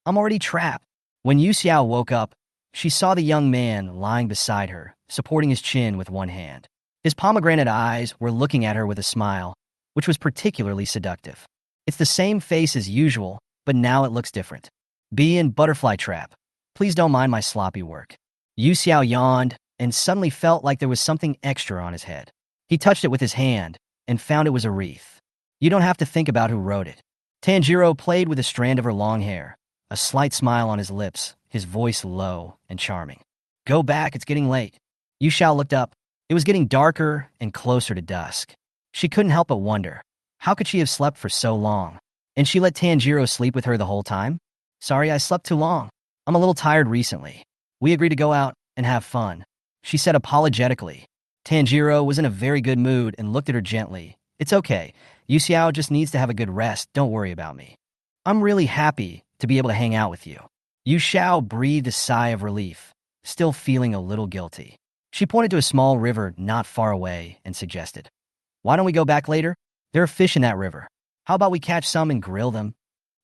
I'm already trapped. When Yu Xiao woke up, she saw the young man lying beside her, supporting his chin with one hand. His pomegranate eyes were looking at her with a smile, which was particularly seductive. It's the same face as usual, but now it looks different. Bee and butterfly trap. Please don't mind my sloppy work. Yu Xiao yawned and suddenly felt like there was something extra on his head. He touched it with his hand and found it was a wreath. You don't have to think about who wrote it. Tanjiro played with a strand of her long hair, a slight smile on his lips, his voice low and charming. Go back, it's getting late. Yu Xiao looked up. It was getting darker and closer to dusk. She couldn't help but wonder, how could she have slept for so long? And she let Tanjiro sleep with her the whole time? Sorry, I slept too long. I'm a little tired recently. We agreed to go out and have fun, she said apologetically. Tanjiro was in a very good mood and looked at her gently. It's okay. Yu Xiao just needs to have a good rest. Don't worry about me. I'm really happy to be able to hang out with you. Yu Xiao breathed a sigh of relief, still feeling a little guilty. She pointed to a small river not far away and suggested, why don't we go back later? There are fish in that river. How about we catch some and grill them?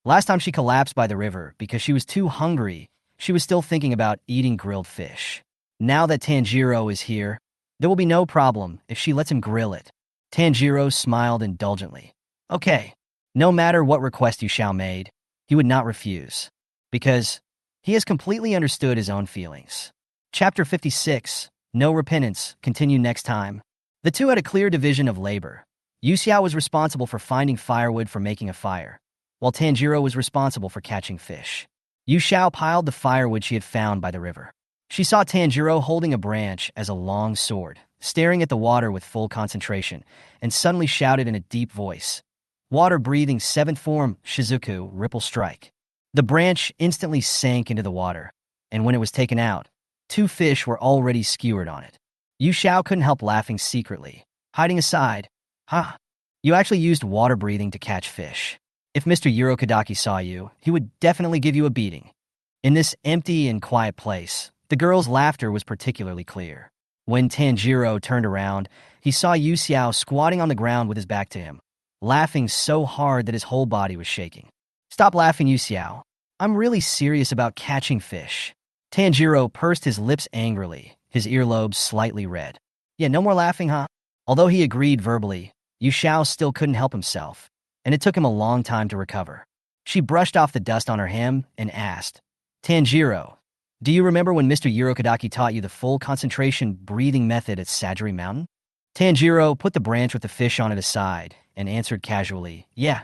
Last time she collapsed by the river because she was too hungry, she was still thinking about eating grilled fish. Now that Tanjiro is here, there will be no problem if she lets him grill it. Tanjiro smiled indulgently. Okay, no matter what request Yu Xiao made, he would not refuse, because he has completely understood his own feelings. Chapter 56, No Repentance, continue next time. The two had a clear division of labor. Yu Xiao was responsible for finding firewood for making a fire, while Tanjiro was responsible for catching fish. Yu Xiao piled the firewood she had found by the river. She saw Tanjiro holding a branch as a long sword, staring at the water with full concentration, and suddenly shouted in a deep voice, water-breathing seventh form, Shizuku, ripple strike. The branch instantly sank into the water, and when it was taken out, 2 fish were already skewered on it. Yu Xiao couldn't help laughing secretly, hiding aside. Ha! You actually used water-breathing to catch fish. If Mr. Urokodaki saw you, he would definitely give you a beating. In this empty and quiet place, the girl's laughter was particularly clear. When Tanjiro turned around, he saw Yu Xiao squatting on the ground with his back to him, laughing so hard that his whole body was shaking. Stop laughing, Yu Xiao. I'm really serious about catching fish. Tanjiro pursed his lips angrily, his earlobes slightly red. Yeah, no more laughing, huh? Although he agreed verbally, Yu Xiao still couldn't help himself, and it took him a long time to recover. She brushed off the dust on her hem and asked, Tanjiro, do you remember when Mr. Urokodaki taught you the full concentration breathing method at Sajiri Mountain? Tanjiro put the branch with the fish on it aside and answered casually, yeah.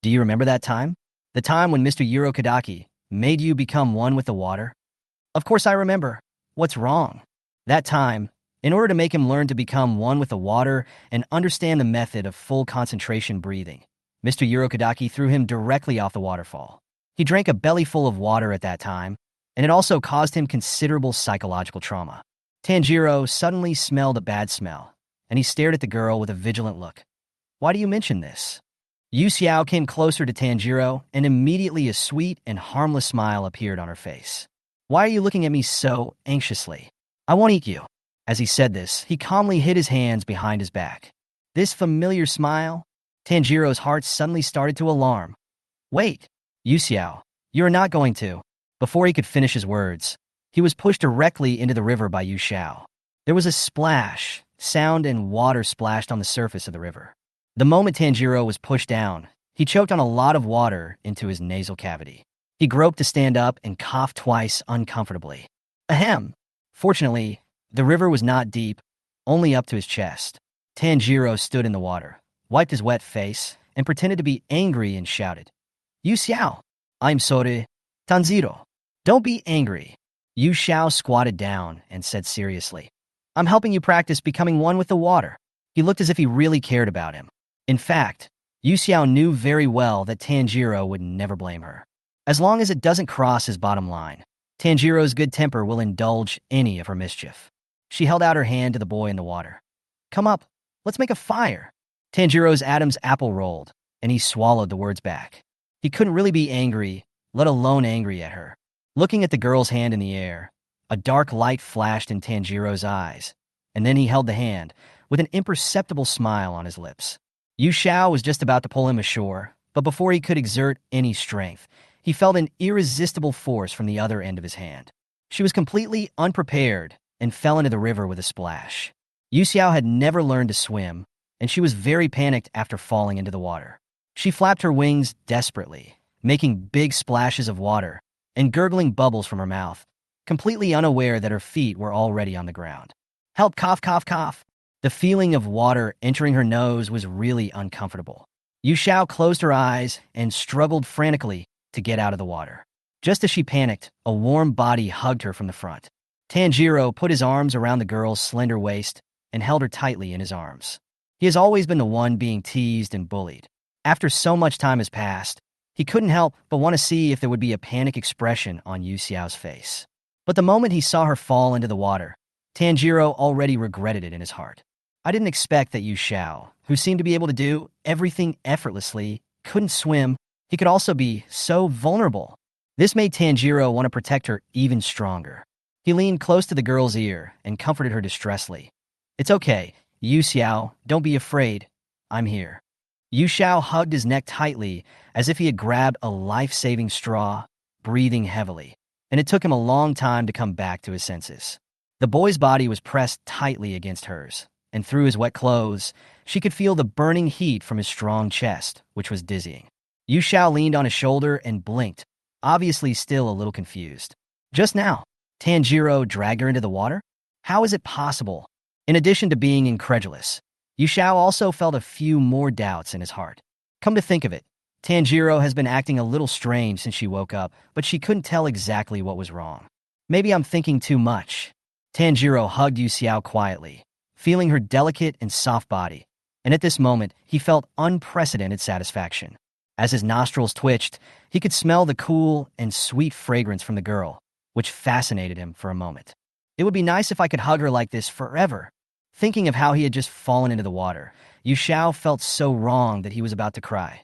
Do you remember that time? The time when Mr. Urokodaki made you become one with the water? Of course I remember. What's wrong? That time, in order to make him learn to become one with the water and understand the method of full concentration breathing, Mr. Urokodaki threw him directly off the waterfall. He drank a bellyful of water at that time, and it also caused him considerable psychological trauma. Tanjiro suddenly smelled a bad smell, and he stared at the girl with a vigilant look. Why do you mention this? Yu Xiao came closer to Tanjiro, and immediately a sweet and harmless smile appeared on her face. Why are you looking at me so anxiously? I won't eat you. As he said this, he calmly hid his hands behind his back. This familiar smile? Tanjiro's heart suddenly started to alarm. Wait, Yu Xiao, you are not going to. Before he could finish his words, he was pushed directly into the river by Yu Xiao. There was a splash, sound and water splashed on the surface of the river. The moment Tanjiro was pushed down, He choked on a lot of water into his nasal cavity. He groped to stand up and coughed twice uncomfortably. Ahem! Fortunately, the river was not deep, only up to his chest. Tanjiro stood in the water, wiped his wet face, and pretended to be angry and shouted, Yu Xiao, I'm sorry, Tanjiro. Don't be angry. Yu Xiao squatted down and said seriously, I'm helping you practice becoming one with the water. He looked as if he really cared about him. In fact, Yu Xiao knew very well that Tanjiro would never blame her. As long as it doesn't cross his bottom line, Tanjiro's good temper will indulge any of her mischief. She held out her hand to the boy in the water. Come up, let's make a fire. Tanjiro's Adam's apple rolled, and he swallowed the words back. He couldn't really be angry, let alone angry at her. Looking at the girl's hand in the air, a dark light flashed in Tanjiro's eyes, and then he held the hand, with an imperceptible smile on his lips. Yu Xiao was just about to pull him ashore, but before he could exert any strength, he felt an irresistible force from the other end of his hand. She was completely unprepared and fell into the river with a splash. Yu Xiao had never learned to swim, and she was very panicked after falling into the water. She flapped her wings desperately, making big splashes of water and gurgling bubbles from her mouth, completely unaware that her feet were already on the ground. Help, cough, cough, cough. The feeling of water entering her nose was really uncomfortable. Yu Xiao closed her eyes and struggled frantically to get out of the water. Just as she panicked, a warm body hugged her from the front. Tanjiro put his arms around the girl's slender waist and held her tightly in his arms. He has always been the one being teased and bullied. After so much time has passed, he couldn't help but want to see if there would be a panic expression on Yu Xiao's face. But the moment he saw her fall into the water, Tanjiro already regretted it in his heart. I didn't expect that Yu Xiao, who seemed to be able to do everything effortlessly, couldn't swim. He could also be so vulnerable. This made Tanjiro want to protect her even stronger. He leaned close to the girl's ear and comforted her distressfully. It's okay, Yu Xiao, don't be afraid. I'm here. Yu Xiao hugged his neck tightly as if he had grabbed a life-saving straw, breathing heavily, and it took him a long time to come back to his senses. The boy's body was pressed tightly against hers, and through his wet clothes, she could feel the burning heat from his strong chest, which was dizzying. Yu Xiao leaned on his shoulder and blinked, obviously still a little confused. Just now, Tanjiro dragged her into the water? How is it possible? In addition to being incredulous, Yu Xiao also felt a few more doubts in his heart. Come to think of it, Tanjiro has been acting a little strange since she woke up, but she couldn't tell exactly what was wrong. Maybe I'm thinking too much. Tanjiro hugged Yu Xiao quietly, feeling her delicate and soft body, and at this moment, he felt unprecedented satisfaction. As his nostrils twitched, he could smell the cool and sweet fragrance from the girl, which fascinated him for a moment. It would be nice if I could hug her like this forever. Thinking of how he had just fallen into the water, Yu Xiao felt so wrong that he was about to cry.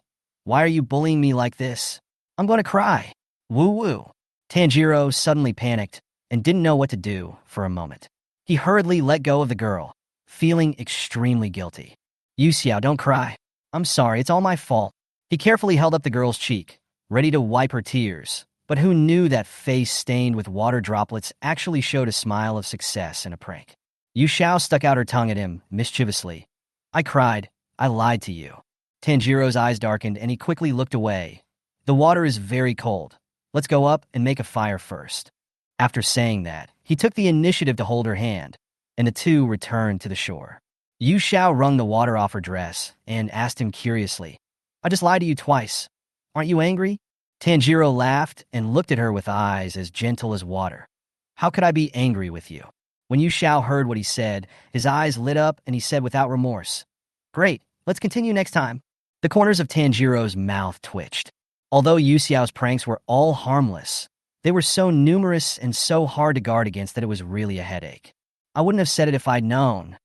Why are you bullying me like this? I'm going to cry. Woo-woo. Tanjiro suddenly panicked and didn't know what to do for a moment. He hurriedly let go of the girl, feeling extremely guilty. Yu Xiao, don't cry. I'm sorry, it's all my fault. He carefully held up the girl's cheek, ready to wipe her tears, but who knew that face stained with water droplets actually showed a smile of success in a prank. Yu Xiao stuck out her tongue at him, mischievously. I cried. I lied to you. Tanjiro's eyes darkened and he quickly looked away. The water is very cold. Let's go up and make a fire first. After saying that, he took the initiative to hold her hand, and the two returned to the shore. Yu Xiao wrung the water off her dress and asked him curiously, I just lied to you twice. Aren't you angry? Tanjiro laughed and looked at her with eyes as gentle as water. How could I be angry with you? When Yu Xiao heard what he said, his eyes lit up and he said without remorse, Great, let's continue next time. The corners of Tanjiro's mouth twitched. Although Yu Xiao's pranks were all harmless, they were so numerous and so hard to guard against that it was really a headache. I wouldn't have said it if I'd known.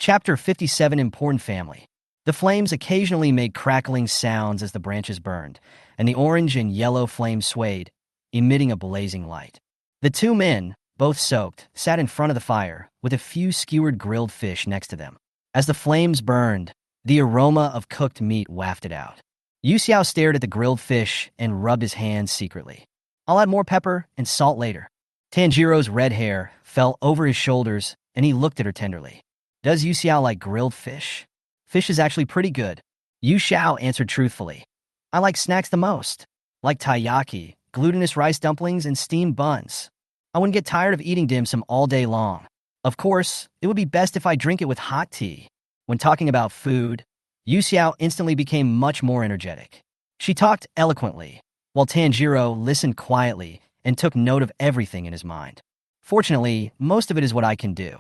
Chapter 57, Important Family. The flames occasionally made crackling sounds as the branches burned, and the orange and yellow flames swayed, emitting a blazing light. The two men, both soaked, sat in front of the fire, with a few skewered grilled fish next to them. As the flames burned, the aroma of cooked meat wafted out. Yu Xiao stared at the grilled fish and rubbed his hands secretly. I'll add more pepper and salt later. Tanjiro's red hair fell over his shoulders, and he looked at her tenderly. Does Yu Xiao like grilled fish? Fish is actually pretty good. Yu Xiao answered truthfully. I like snacks the most, like taiyaki, glutinous rice dumplings, and steamed buns. I wouldn't get tired of eating dim sum all day long. Of course, it would be best if I drink it with hot tea. When talking about food, Yu Xiao instantly became much more energetic. She talked eloquently, while Tanjiro listened quietly and took note of everything in his mind. Fortunately, most of it is what I can do.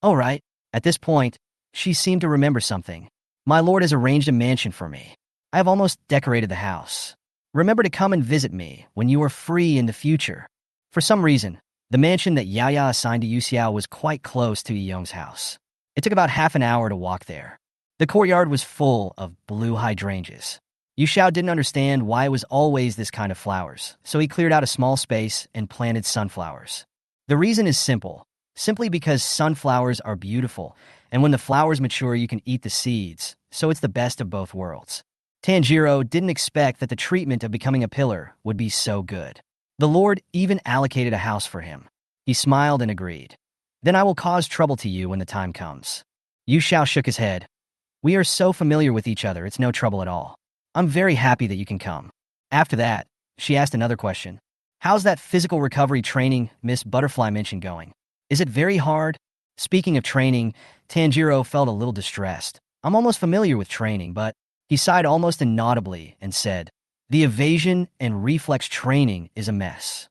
All right, at this point, she seemed to remember something. My lord has arranged a mansion for me. I have almost decorated the house. Remember to come and visit me when you are free in the future. For some reason, the mansion that Yaya assigned to Yu Xiao was quite close to Yong's house. It took about half an hour to walk there. The courtyard was full of blue hydrangeas. Yu Xiao didn't understand why it was always this kind of flowers, so he cleared out a small space and planted sunflowers. The reason is simple, simply because sunflowers are beautiful, and when the flowers mature you can eat the seeds, so it's the best of both worlds. Tanjiro didn't expect that the treatment of becoming a pillar would be so good. The Lord even allocated a house for him. He smiled and agreed. Then I will cause trouble to you when the time comes. Yu Xiao shook his head. We are so familiar with each other, it's no trouble at all. I'm very happy that you can come. After that, she asked another question. How's that physical recovery training Miss Butterfly mentioned going? Is it very hard? Speaking of training, Tanjiro felt a little distressed. I'm almost familiar with training, but he sighed almost inaudibly and said, the evasion and reflex training is a mess.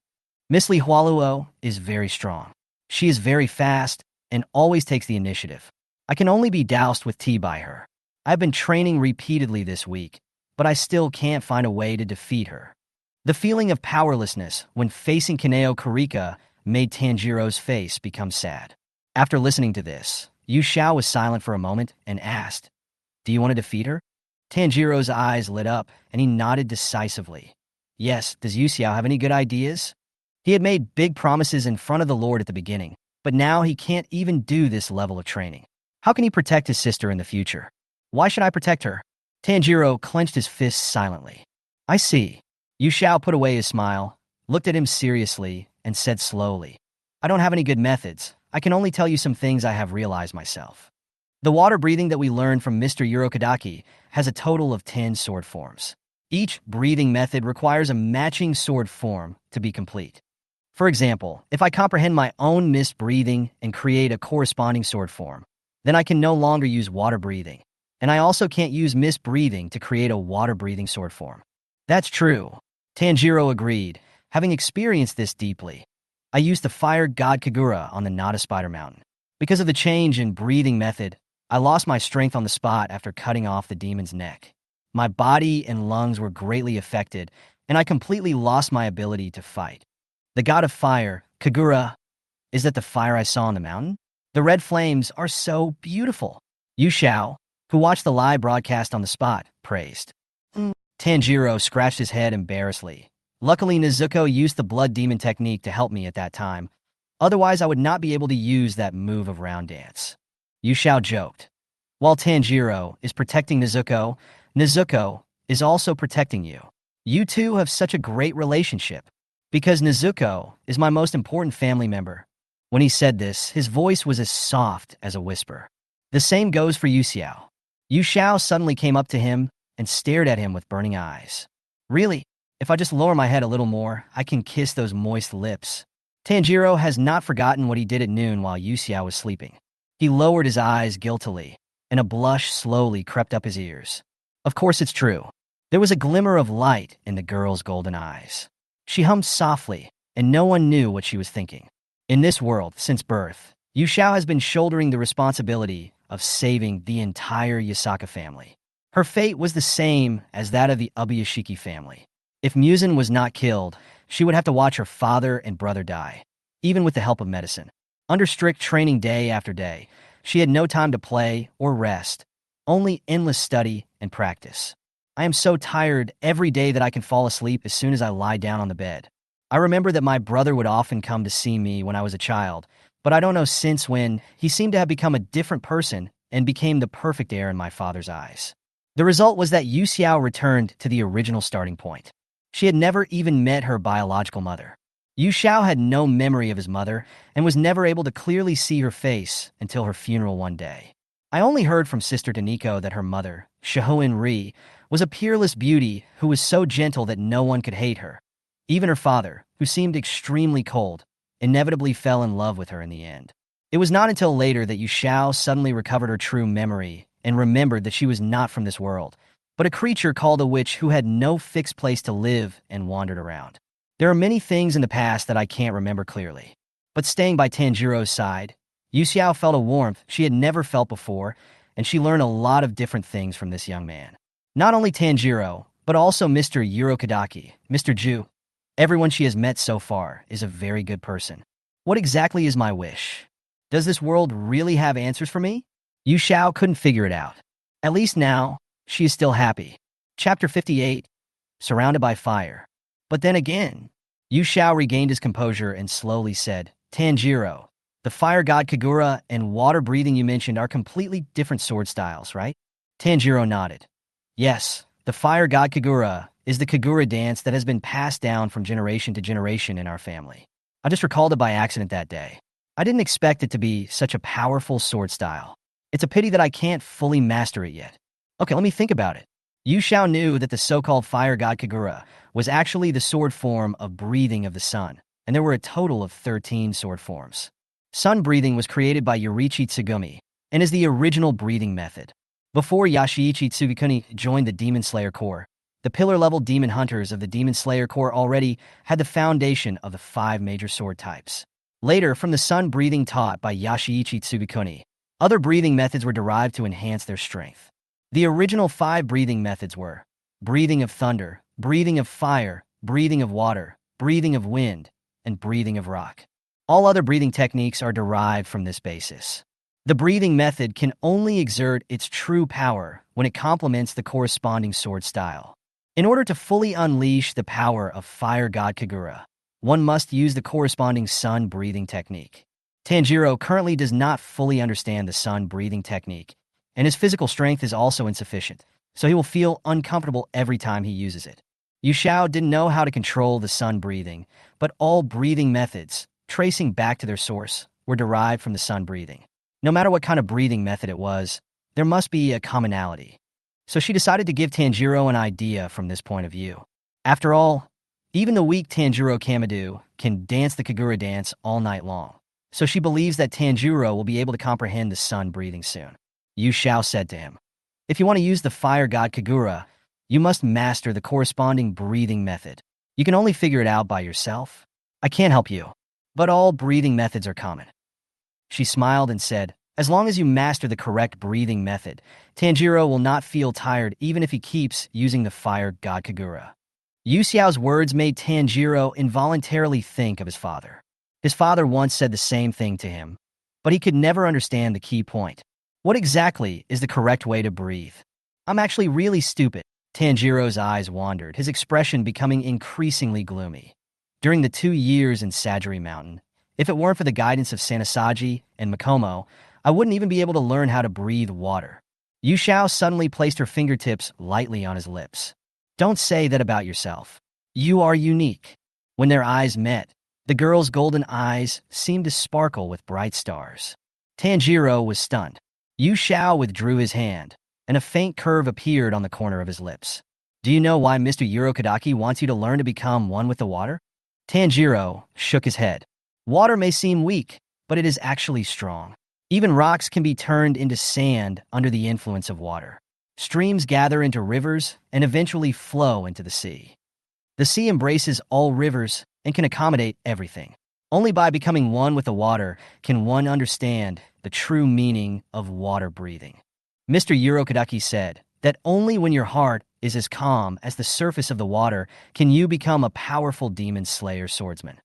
Miss Li Hualuo is very strong. She is very fast and always takes the initiative. I can only be doused with tea by her. I've been training repeatedly this week, but I still can't find a way to defeat her. The feeling of powerlessness when facing Kaneo Kurika made Tanjiro's face become sad. After listening to this, Yu Xiao was silent for a moment and asked, do you want to defeat her? Tanjiro's eyes lit up and he nodded decisively. Yes, does Yu Xiao have any good ideas? He had made big promises in front of the Lord at the beginning, but now he can't even do this level of training. How can he protect his sister in the future? Why should I protect her? Tanjiro clenched his fists silently. I see. Yu Xiao put away his smile, looked at him seriously, and said slowly, I don't have any good methods. I can only tell you some things I have realized myself. The water breathing that we learned from Mr. Urokodaki has a total of 10 sword forms. Each breathing method requires a matching sword form to be complete. For example, if I comprehend my own mist breathing and create a corresponding sword form, then I can no longer use water breathing, and I also can't use mist breathing to create a water breathing sword form. That's true. Tanjiro agreed, having experienced this deeply. I used the fire god Kagura on the Nada Spider Mountain. Because of the change in breathing method, I lost my strength on the spot after cutting off the demon's neck. My body and lungs were greatly affected, and I completely lost my ability to fight. The god of fire, Kagura, is that the fire I saw on the mountain? The red flames are so beautiful. Yu Xiao, who watched the live broadcast on the spot, praised. Tanjiro scratched his head embarrassedly. Luckily, Nezuko used the blood demon technique to help me at that time. Otherwise, I would not be able to use that move of round dance. Yu Xiao joked. While Tanjiro is protecting Nezuko, Nezuko is also protecting you. You two have such a great relationship. Because Nezuko is my most important family member. When he said this, his voice was as soft as a whisper. The same goes for Yu Xiao. Yu Xiao suddenly came up to him and stared at him with burning eyes. Really? If I just lower my head a little more, I can kiss those moist lips. Tanjiro has not forgotten what he did at noon while Yu Xiao was sleeping. He lowered his eyes guiltily, and a blush slowly crept up his ears. Of course it's true. There was a glimmer of light in the girl's golden eyes. She hummed softly, and no one knew what she was thinking. In this world, since birth, Yu Xiao has been shouldering the responsibility of saving the entire Yasaka family. Her fate was the same as that of the Ubuyashiki family. If Muzan was not killed, she would have to watch her father and brother die, even with the help of medicine. Under strict training day after day, she had no time to play or rest, only endless study and practice. I am so tired every day that I can fall asleep as soon as I lie down on the bed. I remember that my brother would often come to see me when I was a child, but I don't know since when he seemed to have become a different person and became the perfect heir in my father's eyes. The result was that Yu Xiao returned to the original starting point. She had never even met her biological mother. Yu Xiao had no memory of his mother and was never able to clearly see her face until her funeral one day. I only heard from Sister Taniko that her mother, Shahoin Ri, was a peerless beauty who was so gentle that no one could hate her. Even her father, who seemed extremely cold, inevitably fell in love with her in the end. It was not until later that Yu Xiao suddenly recovered her true memory and remembered that she was not from this world, but a creature called a witch who had no fixed place to live and wandered around. There are many things in the past that I can't remember clearly, but staying by Tanjiro's side, Yu Xiao felt a warmth she had never felt before, and she learned a lot of different things from this young man. Not only Tanjiro, but also Mr. Urokodaki, Mr. Ju. Everyone she has met so far is a very good person. What exactly is my wish? Does this world really have answers for me? Yu Xiao couldn't figure it out. At least now, she is still happy. Chapter 58, Surrounded by Fire. But then again, Yu Xiao regained his composure and slowly said, Tanjiro, the fire god Kagura and water breathing you mentioned are completely different sword styles, right? Tanjiro nodded. Yes, the fire god Kagura is the Kagura dance that has been passed down from generation to generation in our family. I just recalled it by accident that day. I didn't expect it to be such a powerful sword style. It's a pity that I can't fully master it yet. Okay, let me think about it. Yu Xiao knew that the so-called fire god Kagura was actually the sword form of breathing of the sun, and there were a total of 13 sword forms. Sun breathing was created by Yoriichi Tsugumi and is the original breathing method. Before Yashiichi Tsugikuni joined the Demon Slayer Corps, the pillar-level demon hunters of the Demon Slayer Corps already had the foundation of the 5 major sword types. Later, from the sun breathing taught by Yashiichi Tsugikuni, other breathing methods were derived to enhance their strength. The original 5 breathing methods were breathing of thunder, breathing of fire, breathing of water, breathing of wind, and breathing of rock. All other breathing techniques are derived from this basis. The breathing method can only exert its true power when it complements the corresponding sword style. In order to fully unleash the power of fire god Kagura, one must use the corresponding sun breathing technique. Tanjiro currently does not fully understand the sun breathing technique, and his physical strength is also insufficient, so he will feel uncomfortable every time he uses it. Yu Xiao didn't know how to control the sun breathing, but all breathing methods, tracing back to their source, were derived from the sun breathing. No matter what kind of breathing method it was, there must be a commonality. So she decided to give Tanjiro an idea from this point of view. After all, even the weak Tanjiro Kamado can dance the Kagura dance all night long, so she believes that Tanjiro will be able to comprehend the sun breathing soon. Yu Xiao said to him, if you want to use the fire god Kagura, you must master the corresponding breathing method. You can only figure it out by yourself. I can't help you, but all breathing methods are common. She smiled and said, as long as you master the correct breathing method, Tanjiro will not feel tired even if he keeps using the fire god Kagura. Yu Xiao's words made Tanjiro involuntarily think of his father. His father once said the same thing to him, but he could never understand the key point. What exactly is the correct way to breathe? I'm actually really stupid. Tanjiro's eyes wandered, his expression becoming increasingly gloomy. During the 2 years in Sajiri Mountain, if it weren't for the guidance of Sanasaji and Makomo, I wouldn't even be able to learn how to breathe water. Yu Xiao suddenly placed her fingertips lightly on his lips. Don't say that about yourself. You are unique. When their eyes met, the girl's golden eyes seemed to sparkle with bright stars. Tanjiro was stunned. Yu Xiao withdrew his hand, and a faint curve appeared on the corner of his lips. Do you know why Mr. Urokodaki wants you to learn to become one with the water? Tanjiro shook his head. Water may seem weak, but it is actually strong. Even rocks can be turned into sand under the influence of water. Streams gather into rivers and eventually flow into the sea. The sea embraces all rivers and can accommodate everything. Only by becoming one with the water can one understand the true meaning of water breathing. Mr. Urokodaki said that only when your heart is as calm as the surface of the water can you become a powerful demon slayer swordsman.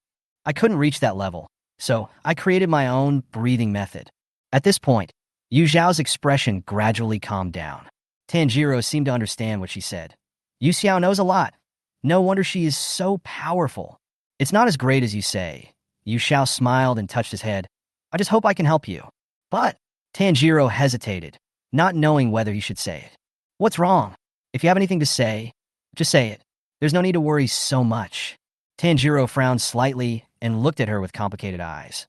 I couldn't reach that level, so I created my own breathing method. At this point, Yu Xiao's expression gradually calmed down. Tanjiro seemed to understand what she said. Yu Xiao knows a lot. No wonder she is so powerful. It's not as great as you say. Yu Xiao smiled and touched his head. I just hope I can help you. But Tanjiro hesitated, not knowing whether he should say it. What's wrong? If you have anything to say, just say it. There's no need to worry so much. Tanjiro frowned slightly and looked at her with complicated eyes.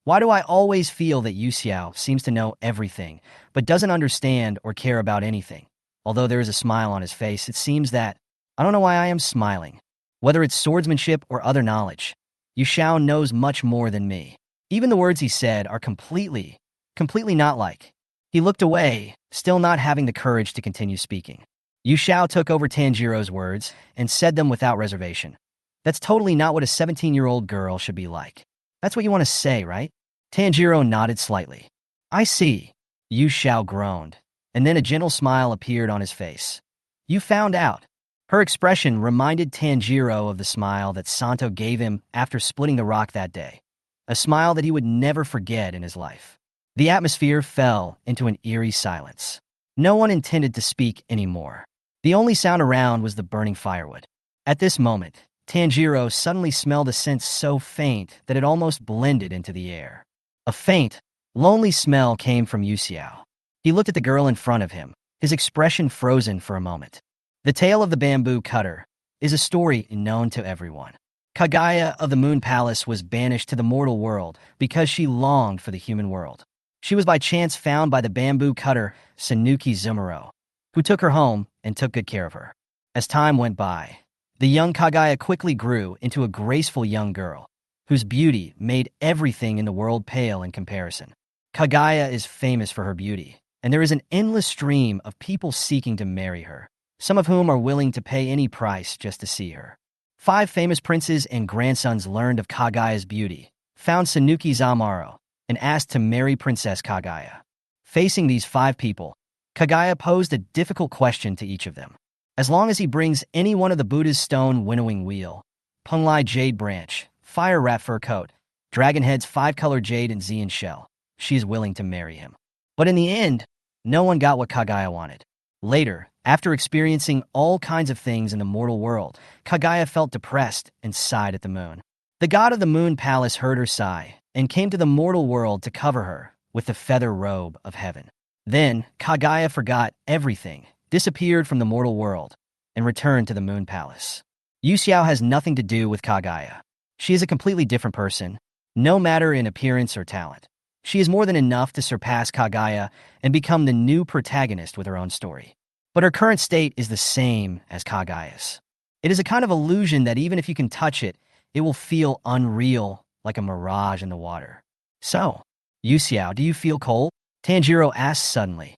Why do I always feel that Yu Xiao seems to know everything, but doesn't understand or care about anything? Although there is a smile on his face, it seems that I don't know why I am smiling. Whether it's swordsmanship or other knowledge, Yu Xiao knows much more than me. Even the words he said are completely not like. He looked away, still not having the courage to continue speaking. Yu Xiao took over Tanjiro's words and said them without reservation. That's totally not what a 17-year-old girl should be like. That's what you want to say, right? Tanjiro nodded slightly. I see. Yu Xiao groaned, and then a gentle smile appeared on his face. You found out. Her expression reminded Tanjiro of the smile that Santo gave him after splitting the rock that day. A smile that he would never forget in his life. The atmosphere fell into an eerie silence. No one intended to speak anymore. The only sound around was the burning firewood. At this moment, Tanjiro suddenly smelled a scent so faint that it almost blended into the air. A faint, lonely smell came from Yu Xiao. He looked at the girl in front of him, his expression frozen for a moment. The tale of the bamboo cutter is a story known to everyone. Kaguya of the Moon Palace was banished to the mortal world because she longed for the human world. She was by chance found by the bamboo cutter Sanuki Zumuro, who took her home and took good care of her. As time went by, the young Kaguya quickly grew into a graceful young girl, whose beauty made everything in the world pale in comparison. Kaguya is famous for her beauty, and there is an endless stream of people seeking to marry her, some of whom are willing to pay any price just to see her. 5 famous princes and grandsons learned of Kaguya's beauty, found Sanuki Zamaro, and asked to marry Princess Kaguya. Facing these 5 people, Kaguya posed a difficult question to each of them. As long as he brings any one of the Buddha's stone winnowing wheel, Punglai jade branch, fire rat fur coat, dragon head's 5-color jade and Xian shell, she is willing to marry him. But in the end, no one got what Kaguya wanted. Later, after experiencing all kinds of things in the mortal world, Kaguya felt depressed and sighed at the moon. The god of the Moon Palace heard her sigh and came to the mortal world to cover her with the feather robe of heaven. Then, Kaguya forgot everything, disappeared from the mortal world, and returned to the Moon Palace. Yu Xiao has nothing to do with Kaguya. She is a completely different person, no matter in appearance or talent. She is more than enough to surpass Kaguya and become the new protagonist with her own story. But her current state is the same as Kaguya's. It is a kind of illusion that even if you can touch it, it will feel unreal, like a mirage in the water. So, Yu Xiao, do you feel cold? Tanjiro asked suddenly.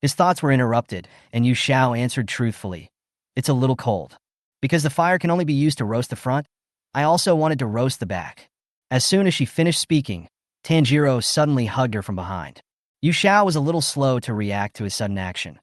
His thoughts were interrupted, and Yu Xiao answered truthfully. It's a little cold. Because the fire can only be used to roast the front, I also wanted to roast the back. As soon as she finished speaking, Tanjiro suddenly hugged her from behind. Yu Xiao was a little slow to react to his sudden action.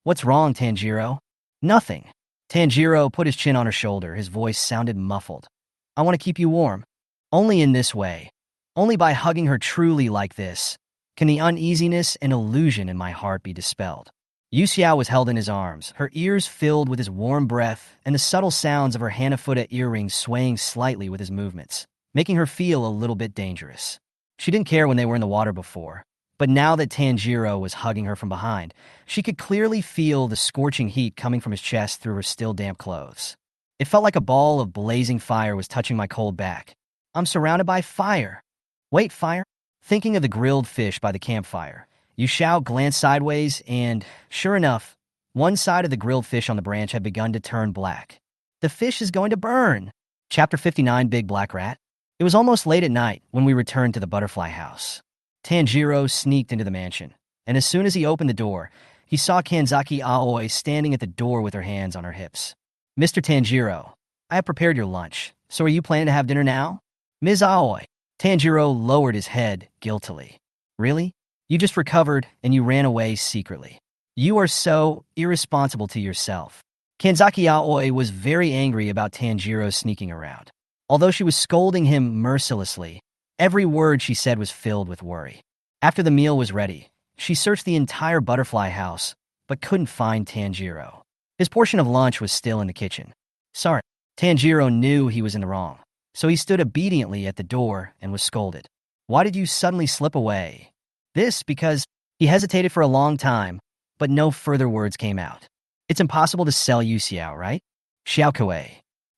What's wrong, Tanjiro? Nothing. Tanjiro put his chin on her shoulder. His voice sounded muffled. I want to keep you warm. Only in this way. Only by hugging her truly like this can the uneasiness and illusion in my heart be dispelled. Yu Xiao was held in his arms, her ears filled with his warm breath and the subtle sounds of her Hanafuda earrings swaying slightly with his movements, making her feel a little bit dangerous. She didn't care when they were in the water before, but now that Tanjiro was hugging her from behind, she could clearly feel the scorching heat coming from his chest through her still damp clothes. It felt like a ball of blazing fire was touching my cold back. I'm surrounded by fire. Wait, fire? Thinking of the grilled fish by the campfire, Yu Xiao glanced sideways and, sure enough, one side of the grilled fish on the branch had begun to turn black. The fish is going to burn. Chapter 59, Big Black Rat. It was almost late at night when we returned to the butterfly house. Tanjiro sneaked into the mansion, and as soon as he opened the door, he saw Kanzaki Aoi standing at the door with her hands on her hips. Mr. Tanjiro, I have prepared your lunch, so are you planning to have dinner now? Ms. Aoi. Tanjiro lowered his head guiltily. Really? You just recovered and you ran away secretly. You are so irresponsible to yourself. Kanzaki Aoi was very angry about Tanjiro sneaking around. Although she was scolding him mercilessly, every word she said was filled with worry. After the meal was ready, she searched the entire butterfly house, but couldn't find Tanjiro. His portion of lunch was still in the kitchen. Sorry. Tanjiro knew he was in the wrong, so he stood obediently at the door and was scolded. Why did you suddenly slip away? This because he hesitated for a long time, but no further words came out. It's impossible to sell Yu Xiao, right? Xiaokue.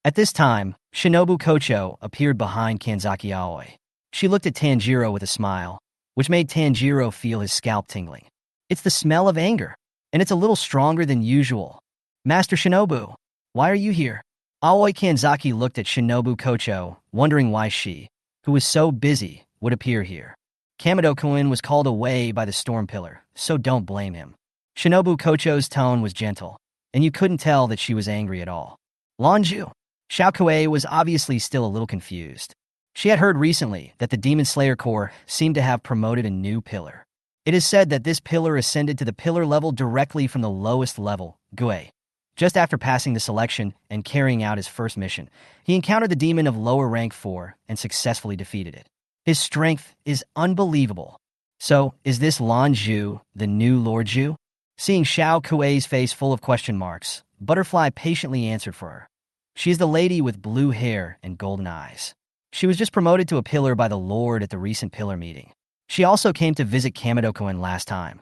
At this time, Shinobu Kocho appeared behind Kanzaki Aoi. She looked at Tanjiro with a smile, which made Tanjiro feel his scalp tingling. It's the smell of anger. and it's a little stronger than usual. Master Shinobu, why are you here? Aoi Kanzaki looked at Shinobu Kocho, wondering why she, who was so busy, would appear here. Kamado-kun was called away by the storm pillar, so don't blame him. Shinobu Kocho's tone was gentle, and you couldn't tell that she was angry at all. Lanju. Xiao Kuei was obviously still a little confused. She had heard recently that the Demon Slayer Corps seemed to have promoted a new pillar. It is said that this pillar ascended to the pillar level directly from the lowest level, Gue. Just after passing the selection and carrying out his first mission, he encountered the demon of lower rank 4 and successfully defeated it. His strength is unbelievable. So, is this Lan Zhu the new Lord Zhu? Seeing Xiao Kuei's face full of question marks, Butterfly patiently answered for her. She is the lady with blue hair and golden eyes. She was just promoted to a pillar by the Lord at the recent pillar meeting. She also came to visit Kamado-kun last time.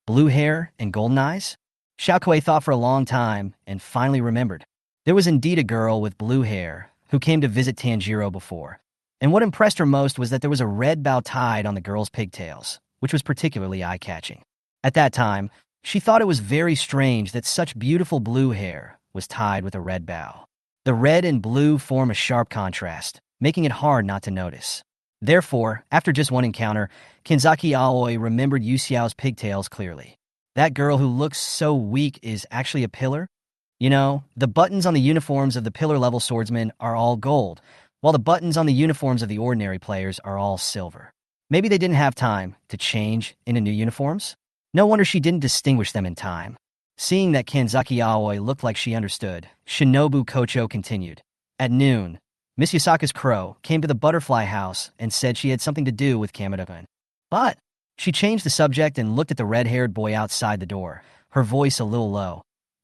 Blue hair and golden eyes? Xiao Kuei thought for a long time and finally remembered. There was indeed a girl with blue hair who came to visit Tanjiro before, and what impressed her most was that there was a red bow tied on the girl's pigtails, which was particularly eye-catching. At that time, she thought it was very strange that such beautiful blue hair was tied with a red bow. The red and blue form a sharp contrast, making it hard not to notice. Therefore, after just one encounter, Kanzaki Aoi remembered Yuxiao's pigtails clearly. That girl who looks so weak is actually a pillar? You know, the buttons on the uniforms of the pillar-level swordsmen are all gold, while the buttons on the uniforms of the ordinary players are all silver. Maybe they didn't have time to change into new uniforms? No wonder she didn't distinguish them in time. Seeing that Kanzaki Aoi looked like she understood, Shinobu Kocho continued. At noon, Miss Yasaka's crow came to the butterfly house and said she had something to do with Kamado-kun. But she changed the subject and looked at the red-haired boy outside the door, her voice a little low.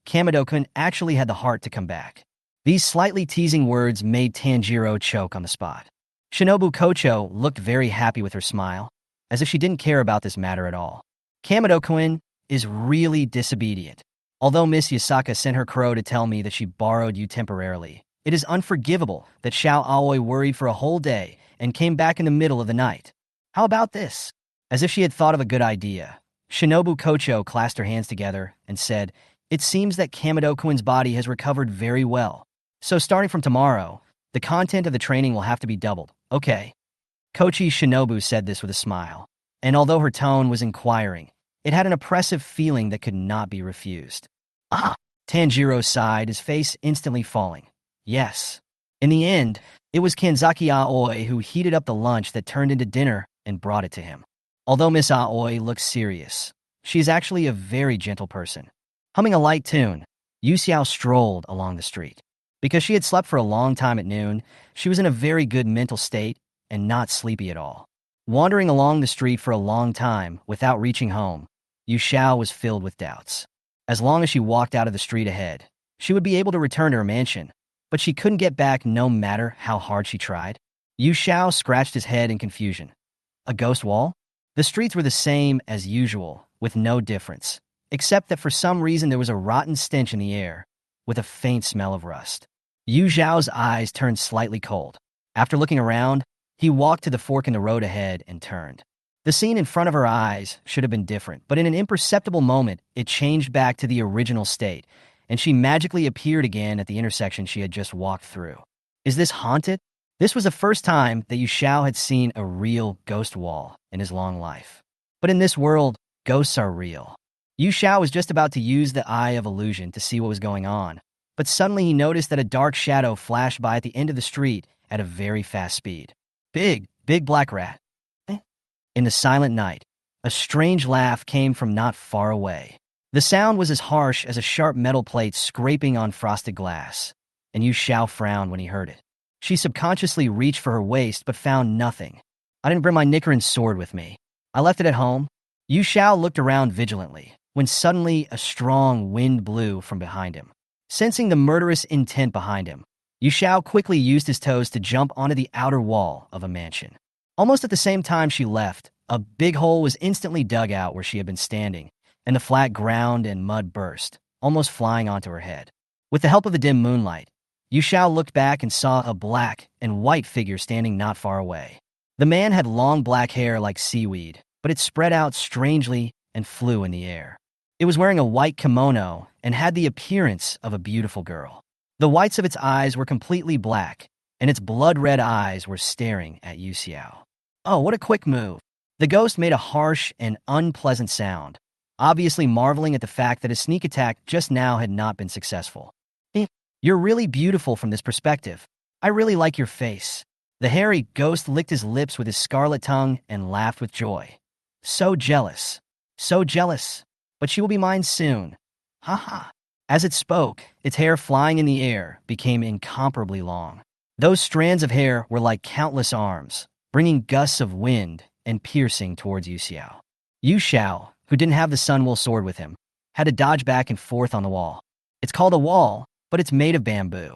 Kamado-kun actually had the heart to come back. These slightly teasing words made Tanjiro choke on the spot. Shinobu Kocho looked very happy with her smile, as if she didn't care about this matter at all. Kamado-kun is really disobedient. Although Miss Yasaka sent her crow to tell me that she borrowed you temporarily, it is unforgivable that Xiao Aoi worried for a whole day and came back in the middle of the night. How about this? As if she had thought of a good idea, Shinobu Kocho clasped her hands together and said, "It seems that Kamado-kun's body has recovered very well. So starting from tomorrow, the content of the training will have to be doubled, okay?" Kochi Shinobu said this with a smile, and although her tone was inquiring, it had an oppressive feeling that could not be refused. Ah! Tanjiro sighed, his face instantly falling. Yes. In the end, it was Kanzaki Aoi who heated up the lunch that turned into dinner and brought it to him. Although Miss Aoi looks serious, she is actually a very gentle person. Humming a light tune, Yuxiao strolled along the street. Because she had slept for a long time at noon, she was in a very good mental state and not sleepy at all. Wandering along the street for a long time without reaching home, Yuxiao was filled with doubts. As long as she walked out of the street ahead, she would be able to return to her mansion, but she couldn't get back no matter how hard she tried. Yuxiao scratched his head in confusion. A ghost wall? The streets were the same as usual, with no difference, except that for some reason there was a rotten stench in the air, with a faint smell of rust. Yu Zhao's eyes turned slightly cold. After looking around, he walked to the fork in the road ahead and turned. The scene in front of her eyes should have been different, but in an imperceptible moment, it changed back to the original state, and she magically appeared again at the intersection she had just walked through. Is this haunted? This was the first time that Yu Xiao had seen a real ghost wall in his long life. But in this world, ghosts are real. Yu Xiao was just about to use the Eye of Illusion to see what was going on, but suddenly he noticed that a dark shadow flashed by at the end of the street at a very fast speed. Big black rat. In the silent night, a strange laugh came from not far away. The sound was as harsh as a sharp metal plate scraping on frosted glass, and Yu Xiao frowned when he heard it. She subconsciously reached for her waist but found nothing. I didn't bring my Nicaran sword with me. I left it at home. Yu Xiao looked around vigilantly, when suddenly a strong wind blew from behind him. Sensing the murderous intent behind him, Yu Xiao quickly used his toes to jump onto the outer wall of a mansion. Almost at the same time she left, a big hole was instantly dug out where she had been standing, and the flat ground and mud burst, almost flying onto her head. With the help of the dim moonlight, Yu Xiao looked back and saw a black and white figure standing not far away. The man had long black hair like seaweed, but it spread out strangely and flew in the air. It It was wearing a white kimono and had the appearance of a beautiful girl. The whites of its eyes were completely black, and its blood-red eyes were staring at Yu Xiao. Oh, what a quick move. The ghost made a harsh and unpleasant sound, obviously marveling at the fact that his sneak attack just now had not been successful. You're really beautiful from this perspective. I really like your face. The hairy ghost licked his lips with his scarlet tongue and laughed with joy. So jealous. So jealous. But she will be mine soon. Ha ha. As it spoke, its hair flying in the air became incomparably long. Those strands of hair were like countless arms, bringing gusts of wind and piercing towards Yu Xiao. Yu Xiao, who didn't have the Sunwolf sword with him, had to dodge back and forth on the wall. It's called a wall, but it's made of bamboo.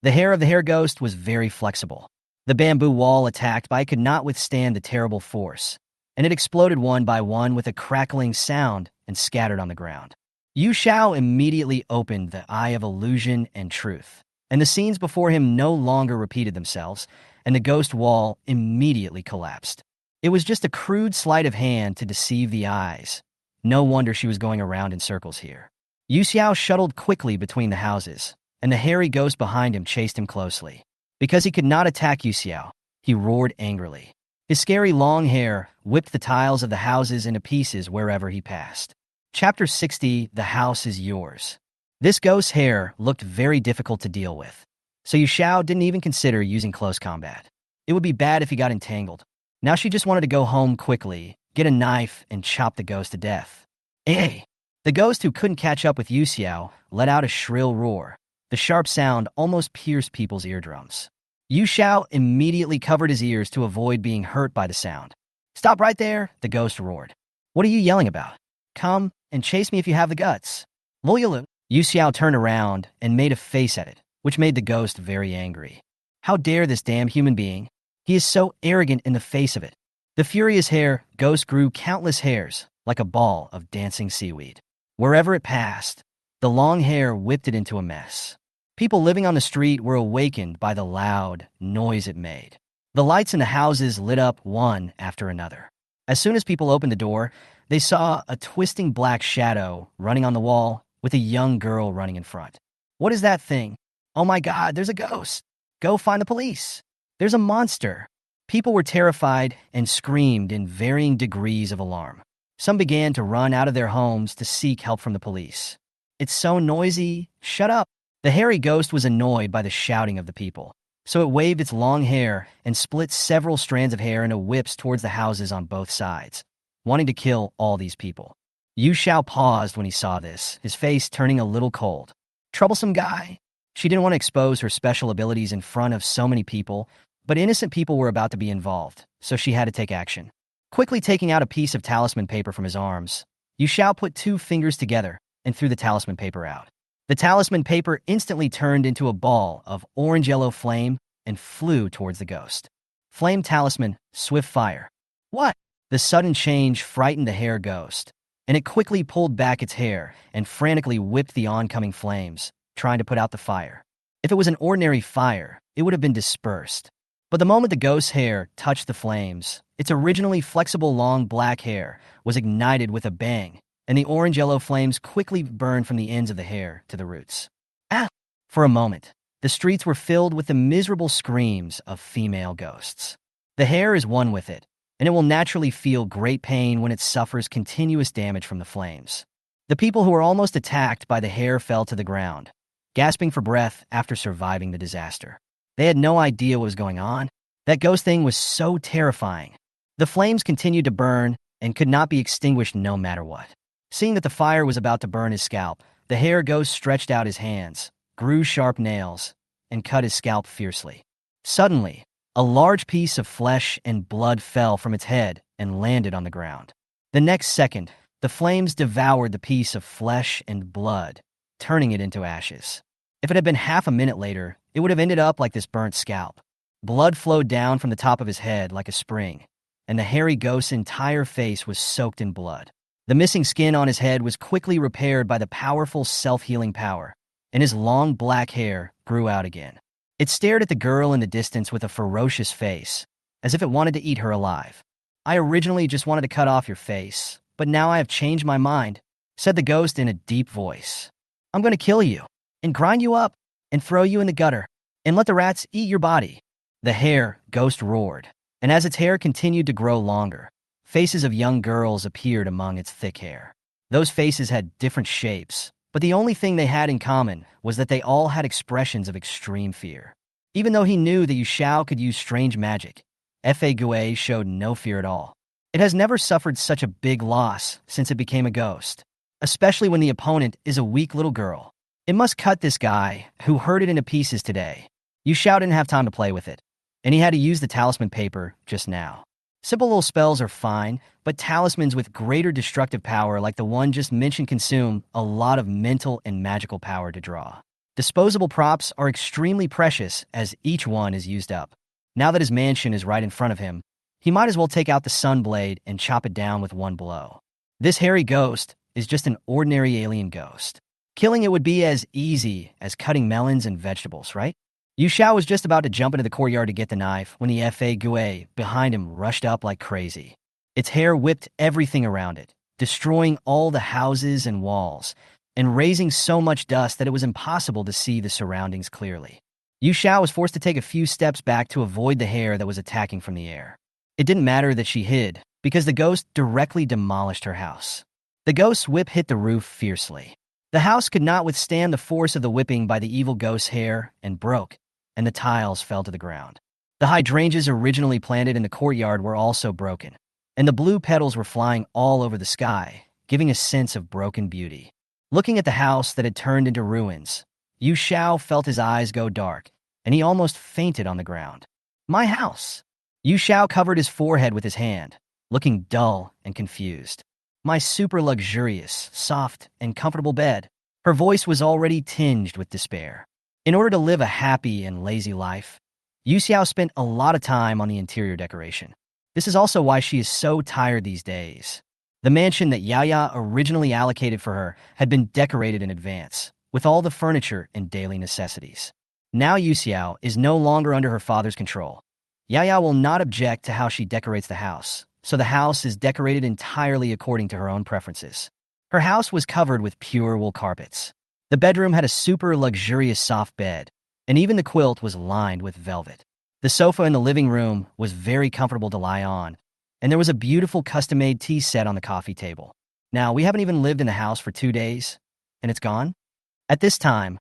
The hair of the hair ghost was very flexible. The bamboo wall attacked, but it could not withstand the terrible force, and it exploded one by one with a crackling sound and scattered on the ground. Yu Xiao immediately opened the Eye of Illusion and Truth, and the scenes before him no longer repeated themselves, and the ghost wall immediately collapsed. It was just a crude sleight of hand to deceive the eyes. No wonder she was going around in circles here. Yu Xiao shuttled quickly between the houses, and the hairy ghost behind him chased him closely. Because he could not attack Yu Xiao, he roared angrily. His scary long hair whipped the tiles of the houses into pieces wherever he passed. Chapter 60, The House is Yours. This ghost's hair looked very difficult to deal with, so Yu Xiao didn't even consider using close combat. It would be bad if he got entangled. Now she just wanted to go home quickly, get a knife, and chop the ghost to death. Hey! The ghost, who couldn't catch up with Yu Xiao, let out a shrill roar. The sharp sound almost pierced people's eardrums. Yu Xiao immediately covered his ears to avoid being hurt by the sound. Stop right there, the ghost roared. What are you yelling about? Come and chase me if you have the guts. Loyalu. Yu Xiao turned around and made a face at it, which made the ghost very angry. How dare this damn human being? He is so arrogant in the face of it. The furious hair ghost grew countless hairs, like a ball of dancing seaweed. Wherever it passed, the long hair whipped it into a mess. People living on the street were awakened by the loud noise it made. The lights in the houses lit up one after another. As soon as people opened the door, they saw a twisting black shadow running on the wall with a young girl running in front. What is that thing? Oh my God, there's a ghost. Go find the police. There's a monster. People were terrified and screamed in varying degrees of alarm. Some began to run out of their homes to seek help from the police. It's so noisy. Shut up. The hairy ghost was annoyed by the shouting of the people, so it waved its long hair and split several strands of hair into whips towards the houses on both sides, wanting to kill all these people. Yu Xiao paused when he saw this, his face turning a little cold. Troublesome guy. She didn't want to expose her special abilities in front of so many people, but innocent people were about to be involved, so she had to take action. Quickly taking out a piece of talisman paper from his arms, Yu Xiao put 2 fingers together and threw the talisman paper out. The talisman paper instantly turned into a ball of orange-yellow flame and flew towards the ghost. Flame talisman, swift fire. What? The sudden change frightened the hair ghost, and it quickly pulled back its hair and frantically whipped the oncoming flames, trying to put out the fire. If it was an ordinary fire, it would have been dispersed. But the moment the ghost's hair touched the flames, its originally flexible long black hair was ignited with a bang, and the orange-yellow flames quickly burned from the ends of the hair to the roots. Ah! For a moment, the streets were filled with the miserable screams of female ghosts. The hair is one with it, and it will naturally feel great pain when it suffers continuous damage from the flames. The people who were almost attacked by the hair fell to the ground, gasping for breath after surviving the disaster. They had no idea what was going on. That ghost thing was so terrifying. The flames continued to burn and could not be extinguished no matter what. Seeing that the fire was about to burn his scalp, the hair ghost stretched out his hands, grew sharp nails, and cut his scalp fiercely. Suddenly, a large piece of flesh and blood fell from its head and landed on the ground. The next second, the flames devoured the piece of flesh and blood, turning it into ashes. If it had been half a minute later, it would have ended up like this burnt scalp. Blood flowed down from the top of his head like a spring, and the hairy ghost's entire face was soaked in blood. The missing skin on his head was quickly repaired by the powerful self-healing power, and his long black hair grew out again. It stared at the girl in the distance with a ferocious face, as if it wanted to eat her alive. I originally just wanted to cut off your face, but now I have changed my mind. said the ghost in a deep voice. I'm going to kill you, and grind you up, and throw you in the gutter, and let the rats eat your body. The hair ghost roared, and as its hair continued to grow longer, faces of young girls appeared among its thick hair. Those faces had different shapes, but the only thing they had in common was that they all had expressions of extreme fear. Even though he knew that Yu Xiao could use strange magic, Fa Gue showed no fear at all. It has never suffered such a big loss since it became a ghost, especially when the opponent is a weak little girl. It must cut this guy who hurt it into pieces today. Yu Xiao didn't have time to play with it, and he had to use the talisman paper just now. Simple little spells are fine, but talismans with greater destructive power like the one just mentioned consume a lot of mental and magical power to draw. Disposable props are extremely precious as each one is used up. Now that his mansion is right in front of him, he might as well take out the sun blade and chop it down with one blow. This hairy ghost is just an ordinary alien ghost. Killing it would be as easy as cutting melons and vegetables, right? Yu Xiao was just about to jump into the courtyard to get the knife when the Fa Gue behind him rushed up like crazy. Its hair whipped everything around it, destroying all the houses and walls, and raising so much dust that it was impossible to see the surroundings clearly. Yu Xiao was forced to take a few steps back to avoid the hair that was attacking from the air. It didn't matter that she hid, because the ghost directly demolished her house. The ghost's whip hit the roof fiercely. The house could not withstand the force of the whipping by the evil ghost's hair and broke, and the tiles fell to the ground. The hydrangeas originally planted in the courtyard were also broken, and the blue petals were flying all over the sky, giving a sense of broken beauty. Looking at the house that had turned into ruins, Yu Xiao felt his eyes go dark, and he almost fainted on the ground. My house! Yu Xiao covered his forehead with his hand, looking dull and confused. My super luxurious, soft, and comfortable bed. Her voice was already tinged with despair. In order to live a happy and lazy life, Yu Xiao spent a lot of time on the interior decoration. This is also why she is so tired these days. The mansion that Yaya originally allocated for her had been decorated in advance, with all the furniture and daily necessities. Now Yu Xiao is no longer under her father's control. Yaya will not object to how she decorates the house, so the house is decorated entirely according to her own preferences. Her house was covered with pure wool carpets. The bedroom had a super luxurious soft bed, and even the quilt was lined with velvet. The sofa in the living room was very comfortable to lie on, and there was a beautiful custom-made tea set on the coffee table. Now, we haven't even lived in the house for 2 days, and it's gone? At this time,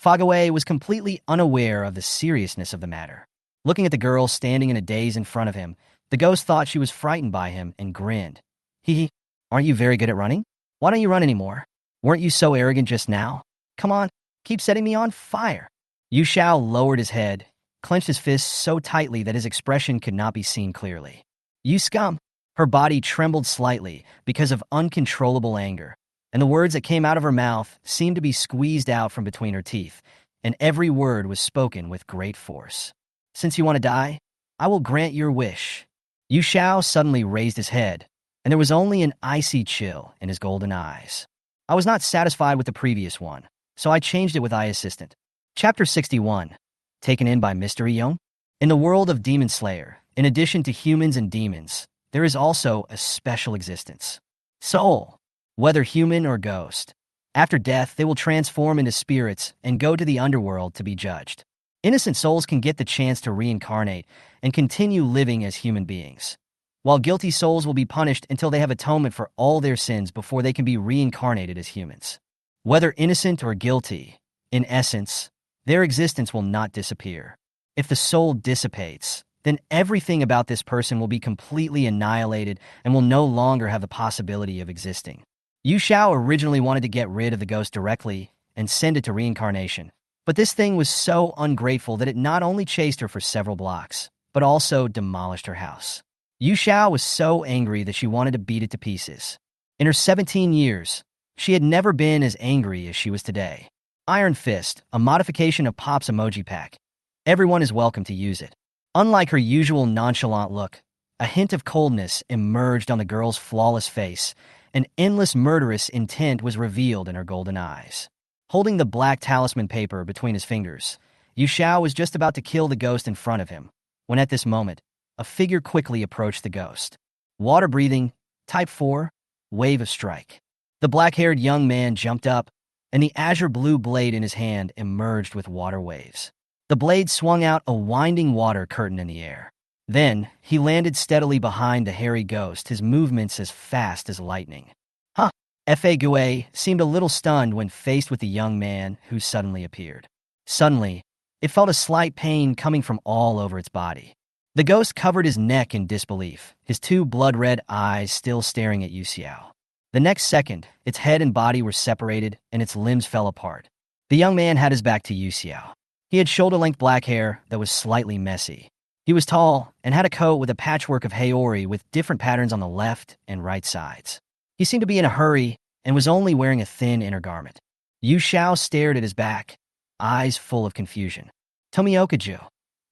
Fagaway was completely unaware of the seriousness of the matter. Looking at the girl standing in a daze in front of him, the ghost thought she was frightened by him and grinned. Hee, aren't you very good at running? Why don't you run anymore? Weren't you so arrogant just now? Come on, keep setting me on fire. Yu Xiao lowered his head, clenched his fists so tightly that his expression could not be seen clearly. You scum! Her body trembled slightly because of uncontrollable anger, and the words that came out of her mouth seemed to be squeezed out from between her teeth, and every word was spoken with great force. Since you want to die, I will grant your wish. Yu Xiao suddenly raised his head, and there was only an icy chill in his golden eyes. I was not satisfied with the previous one, so I changed it with Eye Assistant. Chapter 61. Taken in by Mystery Young? In the world of Demon Slayer, in addition to humans and demons, there is also a special existence. Soul. Whether human or ghost. After death, they will transform into spirits and go to the underworld to be judged. Innocent souls can get the chance to reincarnate and continue living as human beings, while guilty souls will be punished until they have atonement for all their sins before they can be reincarnated as humans. Whether innocent or guilty, in essence, their existence will not disappear. If the soul dissipates, then everything about this person will be completely annihilated and will no longer have the possibility of existing. Yu Xiao originally wanted to get rid of the ghost directly and send it to reincarnation, but this thing was so ungrateful that it not only chased her for several blocks, but also demolished her house. Yu Xiao was so angry that she wanted to beat it to pieces. In her 17 years, she had never been as angry as she was today. Iron Fist, a modification of Pop's emoji pack. Everyone is welcome to use it. Unlike her usual nonchalant look, a hint of coldness emerged on the girl's flawless face, and endless murderous intent was revealed in her golden eyes. Holding the black talisman paper between his fingers, Yu Xiao was just about to kill the ghost in front of him, when at this moment, a figure quickly approached the ghost. Water breathing, type 4, wave of strike. The black-haired young man jumped up, and the azure-blue blade in his hand emerged with water waves. The blade swung out a winding water curtain in the air. Then, he landed steadily behind the hairy ghost, his movements as fast as lightning. Huh. Fa Gue seemed a little stunned when faced with the young man who suddenly appeared. Suddenly, it felt a slight pain coming from all over its body. The ghost covered his neck in disbelief, his two blood-red eyes still staring at Yu Xiao. The next second, its head and body were separated and its limbs fell apart. The young man had his back to Yu Xiao. He had shoulder-length black hair that was slightly messy. He was tall and had a coat with a patchwork of haori with different patterns on the left and right sides. He seemed to be in a hurry and was only wearing a thin inner garment. Yu Xiao stared at his back, eyes full of confusion. Tomioka-ju,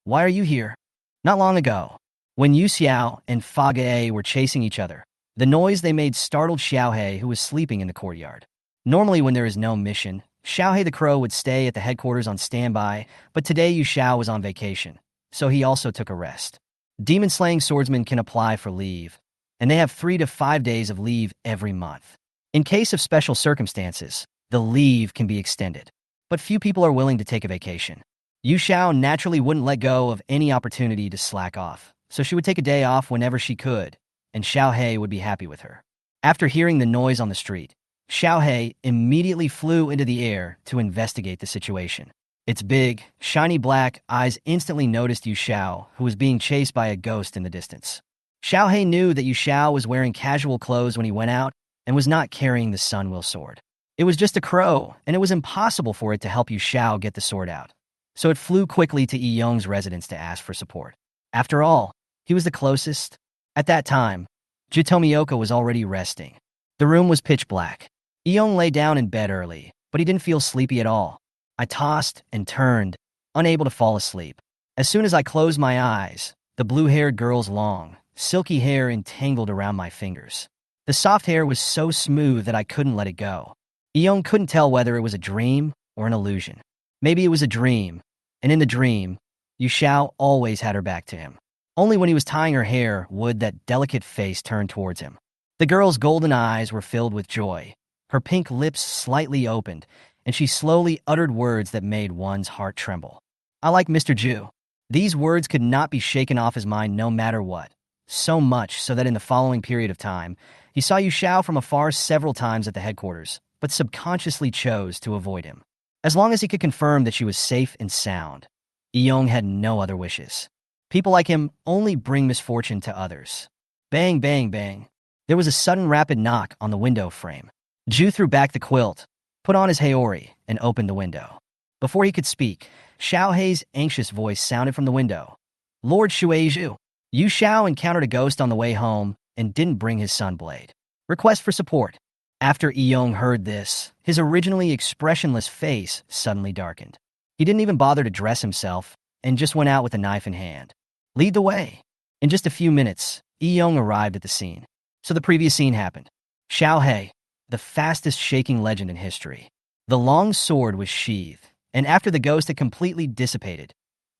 why are you here? Not long ago, when Yu Xiao and Fa Ge were chasing each other, the noise they made startled Xiaohei, who was sleeping in the courtyard. Normally when there is no mission, Xiaohei the crow would stay at the headquarters on standby, but today Yu Xiao was on vacation, so he also took a rest. Demon-slaying swordsmen can apply for leave, and they have 3 to 5 days of leave every month. In case of special circumstances, the leave can be extended, but few people are willing to take a vacation. Yu Xiao naturally wouldn't let go of any opportunity to slack off, so she would take a day off whenever she could, and Xiaohei would be happy with her. After hearing the noise on the street, Xiaohei immediately flew into the air to investigate the situation. Its big, shiny black eyes instantly noticed Yu Xiao, who was being chased by a ghost in the distance. Xiaohei knew that Yu Xiao was wearing casual clothes when he went out and was not carrying the Sunwill sword. It was just a crow, and it was impossible for it to help Yu Xiao get the sword out. So it flew quickly to Yong's residence to ask for support. After all, he was the closest. At that time, Tomioka was already resting. The room was pitch black. Yong lay down in bed early, but he didn't feel sleepy at all. I tossed and turned, unable to fall asleep. As soon as I closed my eyes, the blue-haired girl's long, silky hair entangled around my fingers. The soft hair was so smooth that I couldn't let it go. Yong couldn't tell whether it was a dream or an illusion. Maybe it was a dream, and in the dream, Yu Xiao always had her back to him. Only when he was tying her hair would that delicate face turn towards him. The girl's golden eyes were filled with joy. Her pink lips slightly opened, and she slowly uttered words that made one's heart tremble. I like Mr. Ju. These words could not be shaken off his mind no matter what. So much so that in the following period of time, he saw Yu Xiao from afar several times at the headquarters, but subconsciously chose to avoid him. As long as he could confirm that she was safe and sound, Yong had no other wishes. People like him only bring misfortune to others. Bang, bang, bang. There was a sudden rapid knock on the window frame. Ju threw back the quilt, put on his haori, and opened the window. Before he could speak, Xiaohei's anxious voice sounded from the window. Lord Shueizhu. Yu Xiao encountered a ghost on the way home and didn't bring his sunblade. Request for support. After Yong heard this, his originally expressionless face suddenly darkened. He didn't even bother to dress himself and just went out with a knife in hand. Lead the way. In just a few minutes, Yong arrived at the scene. So the previous scene happened. Xiaohei, the fastest shaking legend in history. The long sword was sheathed, and after the ghost had completely dissipated,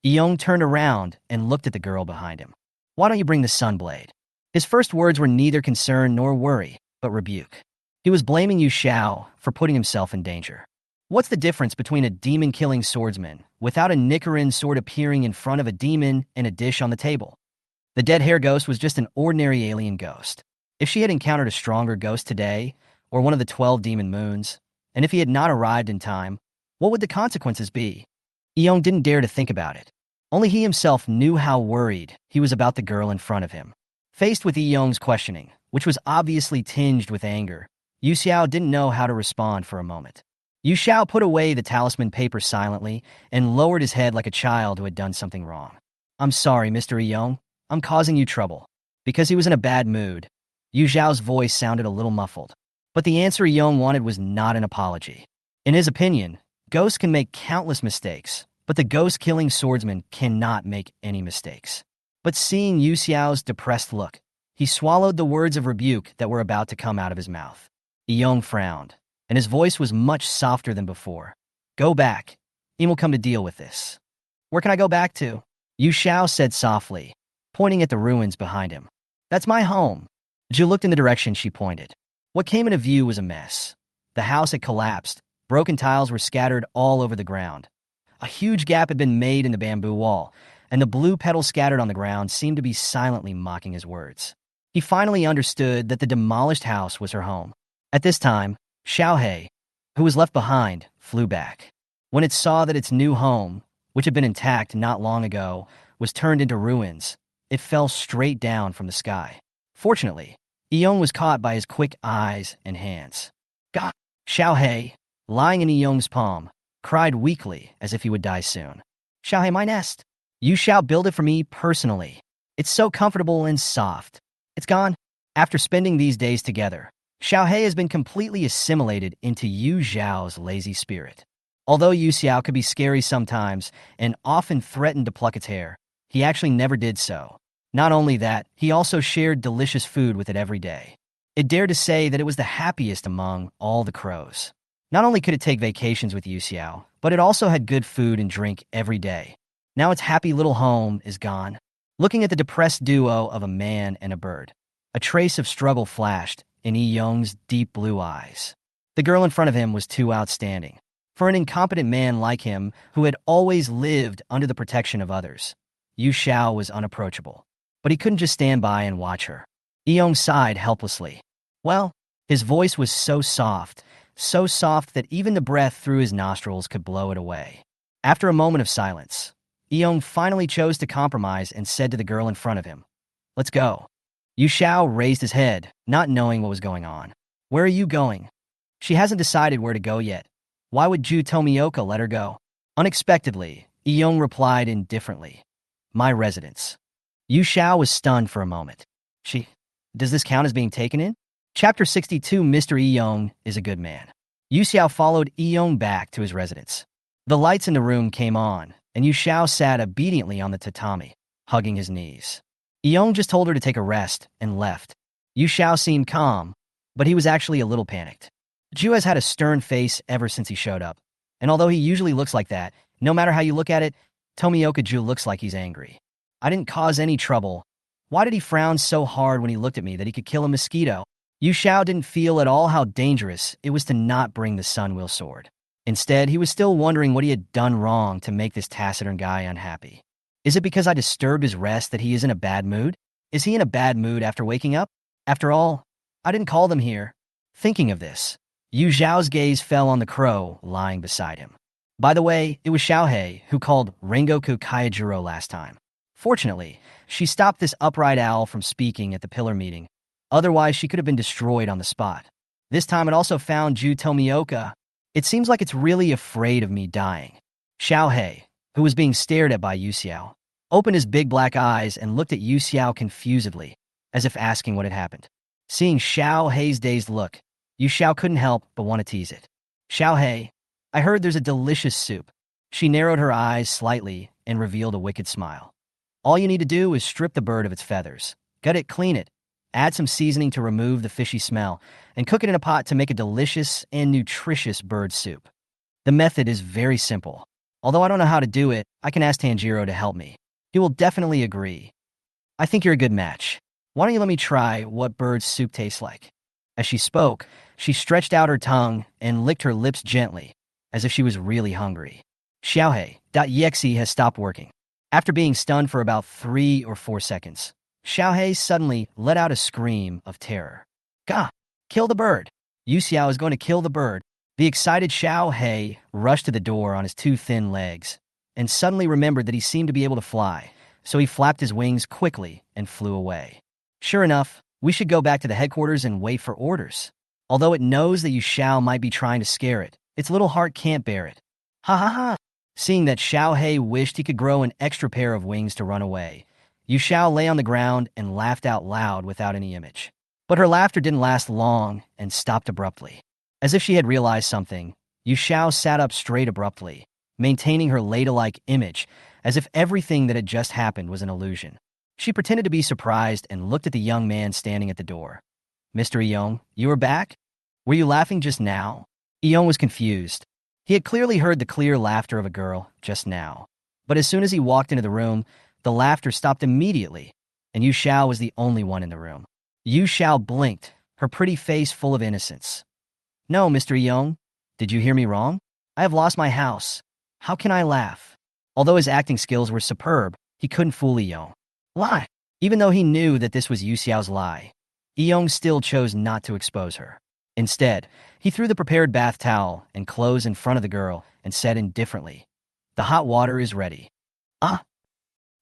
Yong turned around and looked at the girl behind him. Why don't you bring the sunblade? His first words were neither concern nor worry, but rebuke. He was blaming Yu Xiao for putting himself in danger. What's the difference between a demon-killing swordsman without a Nichiren sword appearing in front of a demon and a dish on the table? The dead hair ghost was just an ordinary alien ghost. If she had encountered a stronger ghost today, or one of the 12 demon moons, and if he had not arrived in time, what would the consequences be? Yong didn't dare to think about it. Only he himself knew how worried he was about the girl in front of him. Faced with Yong's questioning, which was obviously tinged with anger, Yu Xiao didn't know how to respond for a moment. Yu Xiao put away the talisman paper silently and lowered his head like a child who had done something wrong. I'm sorry, Mr. Yong. I'm causing you trouble. Because he was in a bad mood, Yu Xiao's voice sounded a little muffled. But the answer Yong wanted was not an apology. In his opinion, ghosts can make countless mistakes, but the ghost-killing swordsman cannot make any mistakes. But seeing Yu Xiao's depressed look, he swallowed the words of rebuke that were about to come out of his mouth. Yong frowned, and his voice was much softer than before. Go back. Im will come to deal with this. Where can I go back to? Yu Xiao said softly, pointing at the ruins behind him. That's my home. Zhu looked in the direction she pointed. What came into view was a mess. The house had collapsed. Broken tiles were scattered all over the ground. A huge gap had been made in the bamboo wall, and the blue petals scattered on the ground seemed to be silently mocking his words. He finally understood that the demolished house was her home. At this time, Xiaohei, who was left behind, flew back. When it saw that its new home, which had been intact not long ago, was turned into ruins, it fell straight down from the sky. Fortunately, Eong was caught by his quick eyes and hands. God! Xiaohei, lying in Eong's palm, cried weakly as if he would die soon. Xiaohei, my nest. You shall build it for me personally. It's so comfortable and soft. It's gone. After spending these days together, Xiaohei has been completely assimilated into Yu Zhao's lazy spirit. Although Yu Xiao could be scary sometimes and often threatened to pluck its hair, he actually never did so. Not only that, he also shared delicious food with it every day. It dared to say that it was the happiest among all the crows. Not only could it take vacations with Yu Xiao, but it also had good food and drink every day. Now its happy little home is gone. Looking at the depressed duo of a man and a bird, a trace of struggle flashed in Yi Yong's deep blue eyes. The girl in front of him was too outstanding. For an incompetent man like him, who had always lived under the protection of others, Yu Xiao was unapproachable. But he couldn't just stand by and watch her. Eong sighed helplessly. Well, his voice was so soft that even the breath through his nostrils could blow it away. After a moment of silence, Eong finally chose to compromise and said to the girl in front of him, "Let's go." Yu Xiao raised his head, not knowing what was going on. "Where are you going?" "She hasn't decided where to go yet. Why would Ju Tomioka let her go?" Unexpectedly, Eong replied indifferently, "My residence." Yu Xiao was stunned for a moment. Does this count as being taken in? Chapter 62, Mr. Eong is a good man. Yu Xiao followed Eong back to his residence. The lights in the room came on, and Yu Xiao sat obediently on the tatami, hugging his knees. Eong just told her to take a rest and left. Yu Xiao seemed calm, but he was actually a little panicked. Ju has had a stern face ever since he showed up, and although he usually looks like that, no matter how you look at it, Tomioka Ju looks like he's angry. I didn't cause any trouble. Why did he frown so hard when he looked at me that he could kill a mosquito? Yu Xiao didn't feel at all how dangerous it was to not bring the Sunwheel Sword. Instead, he was still wondering what he had done wrong to make this taciturn guy unhappy. Is it because I disturbed his rest that he is in a bad mood? Is he in a bad mood after waking up? After all, I didn't call them here. Thinking of this, Yu Zhao's gaze fell on the crow lying beside him. By the way, it was Xiaohei who called Rengoku Kaijiro last time. Fortunately, she stopped this upright owl from speaking at the pillar meeting. Otherwise, she could have been destroyed on the spot. This time it also found Ju Tomioka. It seems like it's really afraid of me dying. Xiaohei, who was being stared at by Yu Xiao, opened his big black eyes and looked at Yu Xiao confusedly, as if asking what had happened. Seeing Xiaohei's dazed look, Yu Xiao couldn't help but want to tease it. "Xiaohei, I heard there's a delicious soup." She narrowed her eyes slightly and revealed a wicked smile. "All you need to do is strip the bird of its feathers, gut it, clean it, add some seasoning to remove the fishy smell, and cook it in a pot to make a delicious and nutritious bird soup. The method is very simple. Although I don't know how to do it, I can ask Tanjiro to help me. He will definitely agree. I think you're a good match. Why don't you let me try what bird soup tastes like?" As she spoke, she stretched out her tongue and licked her lips gently, as if she was really hungry. Xiaohei.exe has stopped working. After being stunned for about 3 or 4 seconds, Xiaohei suddenly let out a scream of terror. "Gah! Kill the bird! Yu Xiao is going to kill the bird." The excited Xiaohei rushed to the door on his 2 thin legs, and suddenly remembered that he seemed to be able to fly, so he flapped his wings quickly and flew away. Sure enough, we should go back to the headquarters and wait for orders. Although it knows that Yu Xiao might be trying to scare it, its little heart can't bear it. Ha ha ha! Seeing that Xiaohei wished he could grow an extra pair of wings to run away, Yu Xiao lay on the ground and laughed out loud without any image. But her laughter didn't last long and stopped abruptly. As if she had realized something, Yu Xiao sat up straight abruptly, maintaining her ladle-like image, as if everything that had just happened was an illusion. She pretended to be surprised and looked at the young man standing at the door. "Mr. Eong, you are back? Were you laughing just now?" Eong was confused. He had clearly heard the clear laughter of a girl just now. But as soon as he walked into the room, the laughter stopped immediately, and Yu Xiao was the only one in the room. Yu Xiao blinked, her pretty face full of innocence. "No, Mr. Young. Did you hear me wrong? I have lost my house. How can I laugh?" Although his acting skills were superb, he couldn't fool Young. Lie. Even though he knew that this was Yu Xiao's lie, Young still chose not to expose her. Instead, he threw the prepared bath towel and clothes in front of the girl and said indifferently, "The hot water is ready." Ah!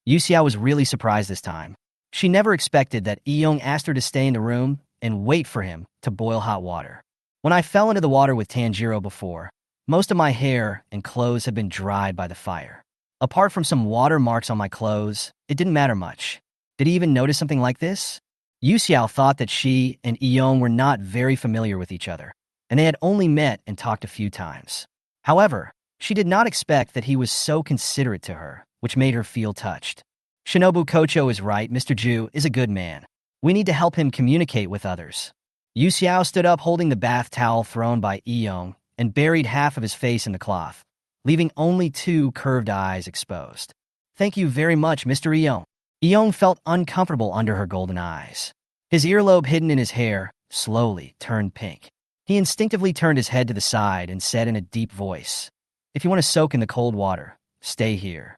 Yu Xiao was really surprised this time. She never expected that Young asked her to stay in the room and wait for him to boil hot water. "When I fell into the water with Tanjiro before, most of my hair and clothes had been dried by the fire. Apart from some water marks on my clothes, it didn't matter much." Did he even notice something like this? Yu Xiao thought that she and Young were not very familiar with each other, and they had only met and talked a few times. However, she did not expect that he was so considerate to her, which made her feel touched. "Shinobu Kocho is right. Mr. Ju is a good man. We need to help him communicate with others." Yu Xiao stood up holding the bath towel thrown by Young and buried half of his face in the cloth, leaving only 2 curved eyes exposed. "Thank you very much, Mr. Young." Young felt uncomfortable under her golden eyes. His earlobe hidden in his hair slowly turned pink. He instinctively turned his head to the side and said in a deep voice, "If you want to soak in the cold water, stay here."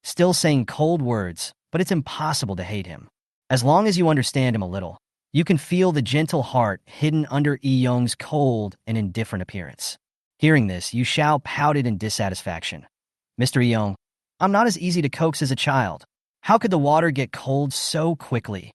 Still saying cold words, but it's impossible to hate him. As long as you understand him a little, you can feel the gentle heart hidden under Young's cold and indifferent appearance. Hearing this, Yu Xiao pouted in dissatisfaction. "Mr. Young, I'm not as easy to coax as a child. How could the water get cold so quickly?"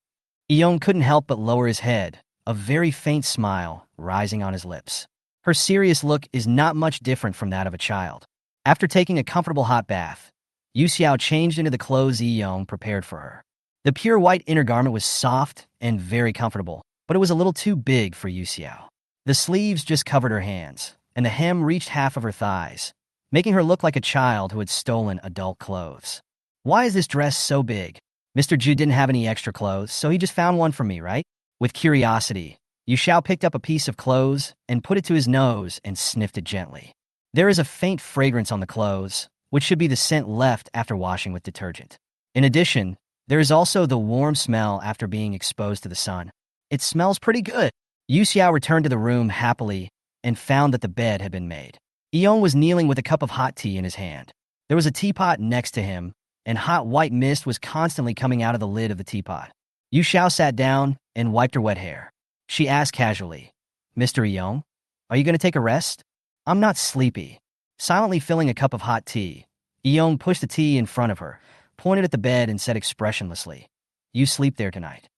Young couldn't help but lower his head, a very faint smile rising on his lips. Her serious look is not much different from that of a child. After taking a comfortable hot bath, Yu Xiao changed into the clothes Young prepared for her. The pure white inner garment was soft and very comfortable, but it was a little too big for Yu Xiao. The sleeves just covered her hands, and the hem reached half of her thighs, making her look like a child who had stolen adult clothes. "Why is this dress so big? Mr. Ju didn't have any extra clothes, so he just found one for me, right?" With curiosity, Yu Xiao picked up a piece of clothes and put it to his nose and sniffed it gently. There is a faint fragrance on the clothes, which should be the scent left after washing with detergent. In addition, there is also the warm smell after being exposed to the sun. It smells pretty good. Yu Xiao returned to the room happily and found that the bed had been made. Young was kneeling with a cup of hot tea in his hand. There was a teapot next to him, and hot white mist was constantly coming out of the lid of the teapot. Yu Xiao sat down and wiped her wet hair. She asked casually, "Mr. Young, are you going to take a rest?" "I'm not sleepy." Silently filling a cup of hot tea, Young pushed the tea in front of her, pointed at the bed and said expressionlessly, "You sleep there tonight."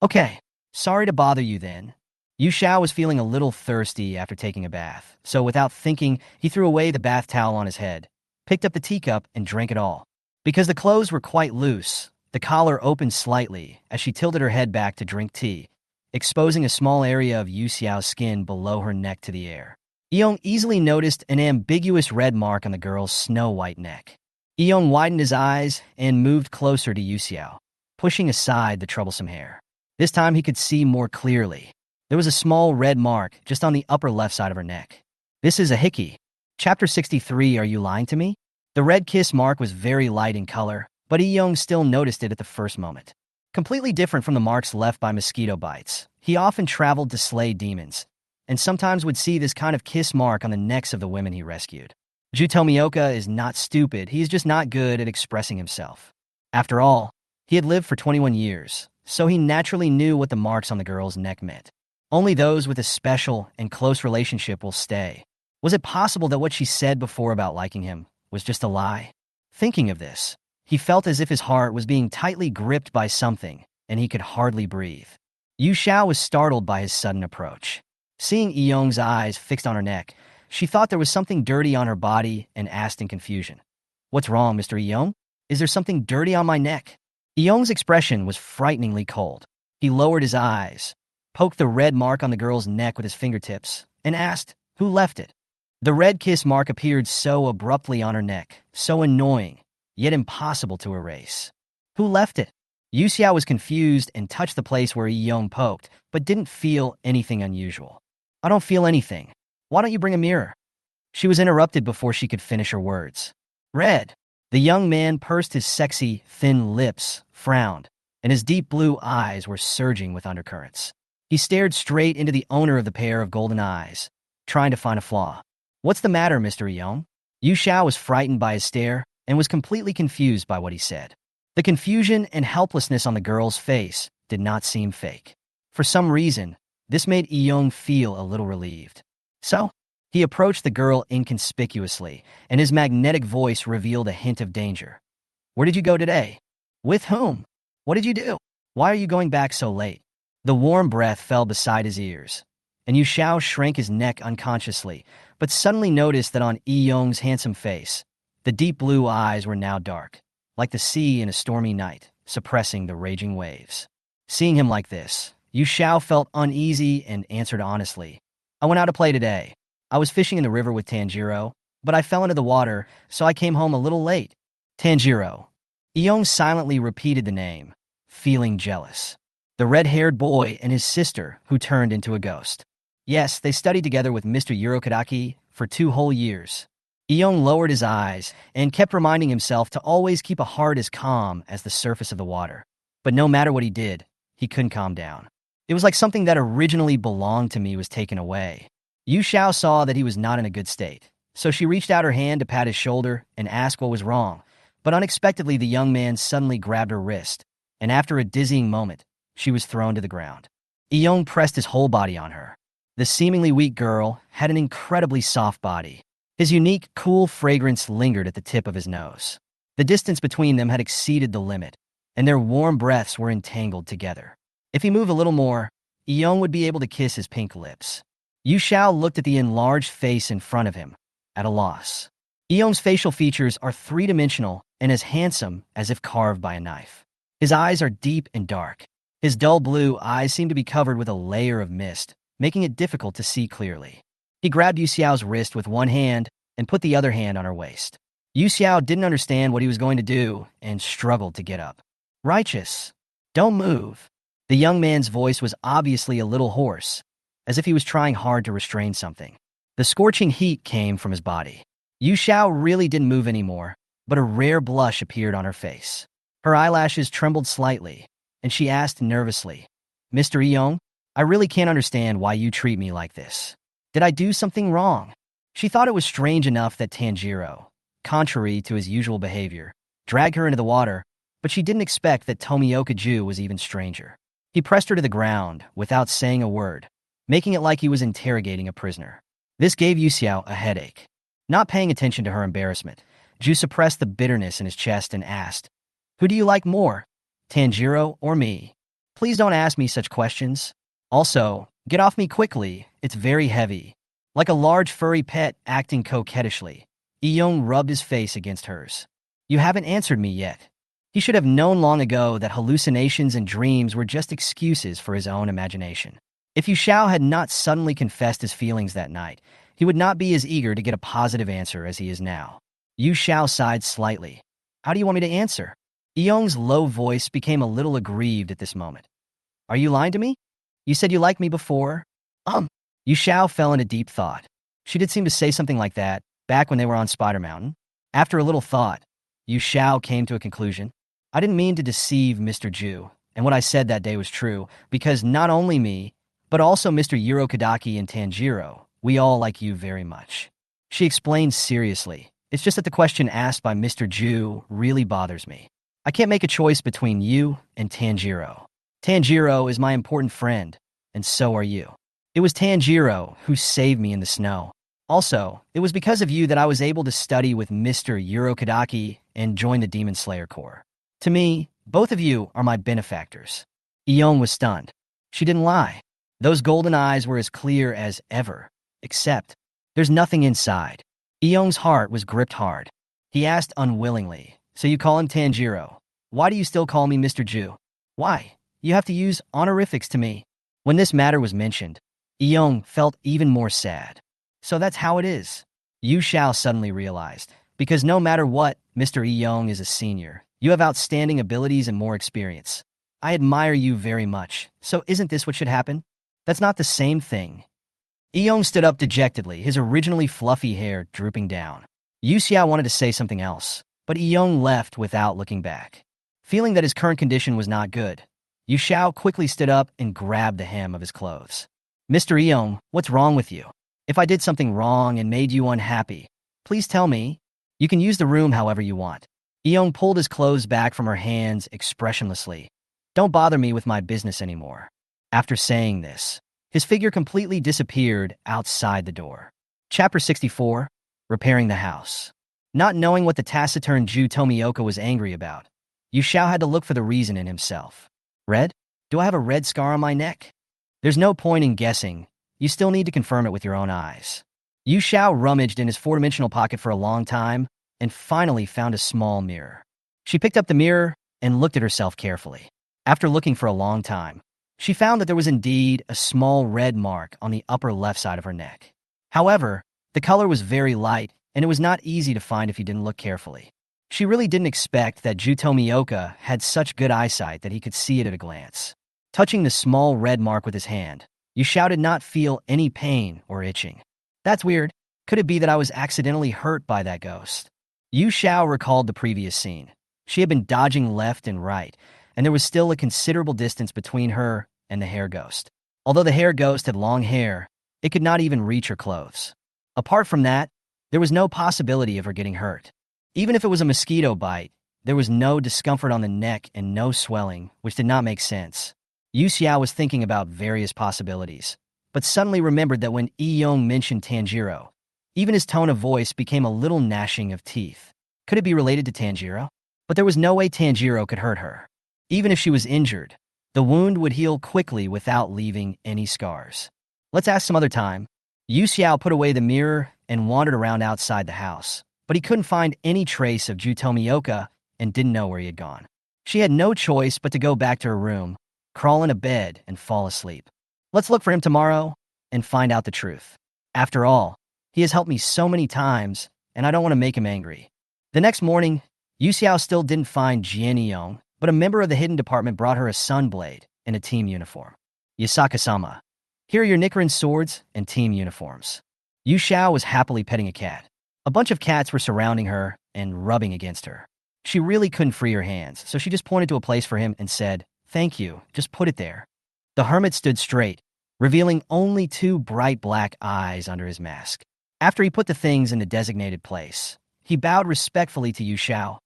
"Okay, sorry to bother you then." Yu Xiao was feeling a little thirsty after taking a bath, so without thinking, he threw away the bath towel on his head, picked up the teacup and drank it all. Because the clothes were quite loose, the collar opened slightly as she tilted her head back to drink tea, exposing a small area of Yu Xiao's skin below her neck to the air. Young easily noticed an ambiguous red mark on the girl's snow-white neck. Young widened his eyes and moved closer to Yu Xiao, pushing aside the troublesome hair. This time he could see more clearly. There was a small red mark just on the upper left side of her neck. "This is a hickey." Chapter 63, Are You Lying to Me? The red kiss mark was very light in color, but Young still noticed it at the first moment. Completely different from the marks left by mosquito bites, he often traveled to slay demons, and sometimes would see this kind of kiss mark on the necks of the women he rescued. Ju Tomioka is not stupid, he is just not good at expressing himself. After all, he had lived for 21 years, so he naturally knew what the marks on the girl's neck meant. Only those with a special and close relationship will stay. Was it possible that what she said before about liking him was just a lie? Thinking of this, he felt as if his heart was being tightly gripped by something, and he could hardly breathe. Yu Xiao was startled by his sudden approach. Seeing Young's eyes fixed on her neck, she thought there was something dirty on her body and asked in confusion, "What's wrong, Mr. Young? Is there something dirty on my neck?" Young's expression was frighteningly cold. He lowered his eyes, poked the red mark on the girl's neck with his fingertips, and asked, "Who left it?" The red kiss mark appeared so abruptly on her neck, so annoying, yet impossible to erase. "Who left it?" Yu Xiao was confused and touched the place where Young poked, but didn't feel anything unusual. "I don't feel anything. Why don't you bring a mirror?" She was interrupted before she could finish her words. "Red." The young man pursed his sexy, thin lips, frowned, and his deep blue eyes were surging with undercurrents. He stared straight into the owner of the pair of golden eyes, trying to find a flaw. "What's the matter, Mr. Young?" Yu Xiao was frightened by his stare and was completely confused by what he said. The confusion and helplessness on the girl's face did not seem fake. For some reason, this made Young feel a little relieved. So, he approached the girl inconspicuously, and his magnetic voice revealed a hint of danger. "Where did you go today? With whom? What did you do? Why are you going back so late?" The warm breath fell beside his ears, and Yu Xiao shrank his neck unconsciously, but suddenly noticed that on Young's handsome face, the deep blue eyes were now dark, like the sea in a stormy night, suppressing the raging waves. Seeing him like this, Yu Xiao felt uneasy and answered honestly, "I went out to play today. I was fishing in the river with Tanjiro, but I fell into the water, so I came home a little late." Tanjiro. Young silently repeated the name, feeling jealous. The red-haired boy and his sister who turned into a ghost. Yes, they studied together with Mr. Urokodaki for 2 whole years. Young lowered his eyes and kept reminding himself to always keep a heart as calm as the surface of the water. But no matter what he did, he couldn't calm down. It was like something that originally belonged to me was taken away. Yu Xiao saw that he was not in a good state, so she reached out her hand to pat his shoulder and ask what was wrong. But unexpectedly, the young man suddenly grabbed her wrist, and after a dizzying moment, she was thrown to the ground. Young pressed his whole body on her. The seemingly weak girl had an incredibly soft body. His unique, cool fragrance lingered at the tip of his nose. The distance between them had exceeded the limit, and their warm breaths were entangled together. If he moved a little more, Young would be able to kiss his pink lips. Yu Xiao looked at the enlarged face in front of him, at a loss. Young's facial features are three-dimensional and as handsome as if carved by a knife. His eyes are deep and dark. His dull blue eyes seem to be covered with a layer of mist, making it difficult to see clearly. He grabbed Yu Xiao's wrist with one hand and put the other hand on her waist. Yu Xiao didn't understand what he was going to do and struggled to get up. "Righteous. Don't move." The young man's voice was obviously a little hoarse, as if he was trying hard to restrain something. The scorching heat came from his body. Yu Xiao really didn't move anymore, but a rare blush appeared on her face. Her eyelashes trembled slightly, and she asked nervously, "Mr. Young, I really can't understand why you treat me like this. Did I do something wrong?" She thought it was strange enough that Tanjiro, contrary to his usual behavior, dragged her into the water, but she didn't expect that Tomioka-ju was even stranger. He pressed her to the ground without saying a word, making it like he was interrogating a prisoner. This gave Yu Xiao a headache. Not paying attention to her embarrassment, Ju suppressed the bitterness in his chest and asked, "Who do you like more, Tanjiro or me? Please don't ask me such questions. Also, get off me quickly, it's very heavy." Like a large furry pet acting coquettishly, Young rubbed his face against hers. "You haven't answered me yet." He should have known long ago that hallucinations and dreams were just excuses for his own imagination. If Yu Xiao had not suddenly confessed his feelings that night, he would not be as eager to get a positive answer as he is now. Yu Xiao sighed slightly. "How do you want me to answer?" Young's low voice became a little aggrieved at this moment. "Are you lying to me? You said you liked me before?" Yu Xiao fell into deep thought. She did seem to say something like that back when they were on Spider Mountain. After a little thought, Yu Xiao came to a conclusion. "I didn't mean to deceive Mr. Ju, and what I said that day was true, because not only me, but also Mr. Urokodaki and Tanjiro, we all like you very much." She explained seriously. "It's just that the question asked by Mr. Ju really bothers me. I can't make a choice between you and Tanjiro. Tanjiro is my important friend, and so are you. It was Tanjiro who saved me in the snow. Also, it was because of you that I was able to study with Mr. Urokodaki and join the Demon Slayer Corps. To me, both of you are my benefactors." Ion was stunned. She didn't lie. Those golden eyes were as clear as ever, except there's nothing inside. Ion's heart was gripped hard. He asked unwillingly, "So you call him Tanjiro. Why do you still call me Mr. Ju? Why? You have to use honorifics to me." When this matter was mentioned, Ion felt even more sad. So that's how it is. Yu Xiao suddenly realized, because no matter what, Mr. Ion is a senior. You have outstanding abilities and more experience. I admire you very much, so isn't this what should happen? That's not the same thing. Ion stood up dejectedly, his originally fluffy hair drooping down. Yu Xiao wanted to say something else, but Ion left without looking back. Feeling that his current condition was not good, Yu Xiao quickly stood up and grabbed the hem of his clothes. Mr. Eong, what's wrong with you? If I did something wrong and made you unhappy, please tell me. You can use the room however you want. Eong pulled his clothes back from her hands expressionlessly. Don't bother me with my business anymore. After saying this, his figure completely disappeared outside the door. Chapter 64, Repairing the House. Not knowing what the taciturn Jew Tomioka was angry about, Yu Xiao had to look for the reason in himself. Red? Do I have a red scar on my neck? There's no point in guessing. You still need to confirm it with your own eyes. Yu Xiao rummaged in his four-dimensional pocket for a long time and finally found a small mirror. She picked up the mirror and looked at herself carefully. After looking for a long time, she found that there was indeed a small red mark on the upper left side of her neck. However, the color was very light, and it was not easy to find if you didn't look carefully. She really didn't expect that Ju Tomioka had such good eyesight that he could see it at a glance. Touching the small red mark with his hand, Yu Xiao did not feel any pain or itching. That's weird. Could it be that I was accidentally hurt by that ghost? Yu Xiao recalled the previous scene. She had been dodging left and right, and there was still a considerable distance between her and the hair ghost. Although the hair ghost had long hair, it could not even reach her clothes. Apart from that, there was no possibility of her getting hurt. Even if it was a mosquito bite, there was no discomfort on the neck and no swelling, which did not make sense. Yu Xiao was thinking about various possibilities, but suddenly remembered that when Eong mentioned Tanjiro, even his tone of voice became a little gnashing of teeth. Could it be related to Tanjiro? But there was no way Tanjiro could hurt her. Even if she was injured, the wound would heal quickly without leaving any scars. Let's ask some other time. Yu Xiao put away the mirror and wandered around outside the house, but he couldn't find any trace of Ju Tomioka and didn't know where he had gone. She had no choice but to go back to her room, crawl in a bed, and fall asleep. Let's look for him tomorrow and find out the truth. After all, he has helped me so many times, and I don't want to make him angry. The next morning, Yu Xiao still didn't find Jian Eong, but a member of the hidden department brought her a sunblade and a team uniform. Yasaka-sama, here are your Nichiren swords and team uniforms. Yu Xiao was happily petting a cat. A bunch of cats were surrounding her and rubbing against her. She really couldn't free her hands, so she just pointed to a place for him and said, "Thank you, just put it there." The hermit stood straight, revealing only two bright black eyes under his mask. After he put the things in the designated place, he bowed respectfully to Yu Xiao.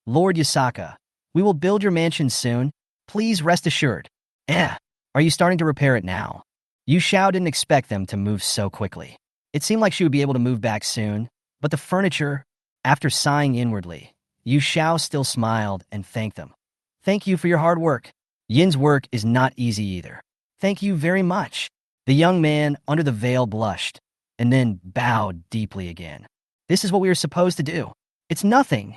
"Lord Yasaka, we will build your mansion soon. Please rest assured." Are you starting to repair it now? Yu Xiao didn't expect them to move so quickly. It seemed like she would be able to move back soon, but the furniture, after sighing inwardly, Yu Xiao still smiled and thanked them. "Thank you for your hard work. Yin's work is not easy either. Thank you very much." The young man under the veil blushed, and then bowed deeply again. "This is what we are supposed to do. It's nothing.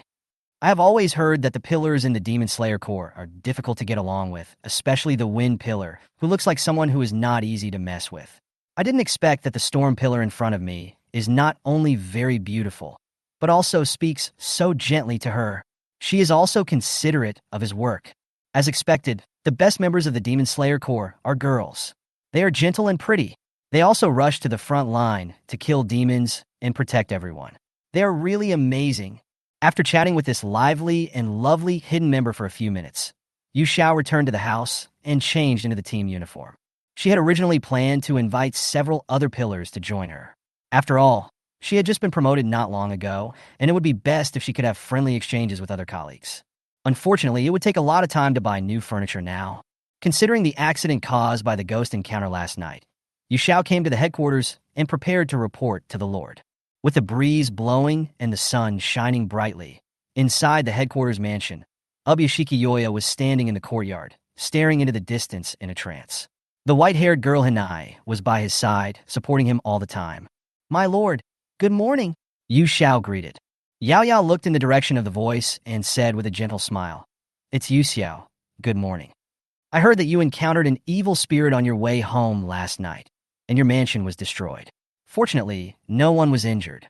I have always heard that the pillars in the Demon Slayer Corps are difficult to get along with, especially the Wind Pillar, who looks like someone who is not easy to mess with. I didn't expect that the Storm Pillar in front of me is not only very beautiful, but also speaks so gently to her. She is also considerate of his work. As expected, the best members of the Demon Slayer Corps are girls. They are gentle and pretty. They also rush to the front line to kill demons and protect everyone. They are really amazing." After chatting with this lively and lovely hidden member for a few minutes, Yu Xiao returned to the house and changed into the team uniform. She had originally planned to invite several other pillars to join her. After all, she had just been promoted not long ago, and it would be best if she could have friendly exchanges with other colleagues. Unfortunately, it would take a lot of time to buy new furniture now. Considering the accident caused by the ghost encounter last night, Yu Xiao came to the headquarters and prepared to report to the Lord. With the breeze blowing and the sun shining brightly, inside the headquarters mansion, Ubuyashiki Yoya was standing in the courtyard, staring into the distance in a trance. The white-haired girl Hinai was by his side, supporting him all the time. "My lord, good morning," Yu Xiao greeted. Yao Yao looked in the direction of the voice and said with a gentle smile, "It's Yu Xiao. Good morning. I heard that you encountered an evil spirit on your way home last night, and your mansion was destroyed. Fortunately, no one was injured.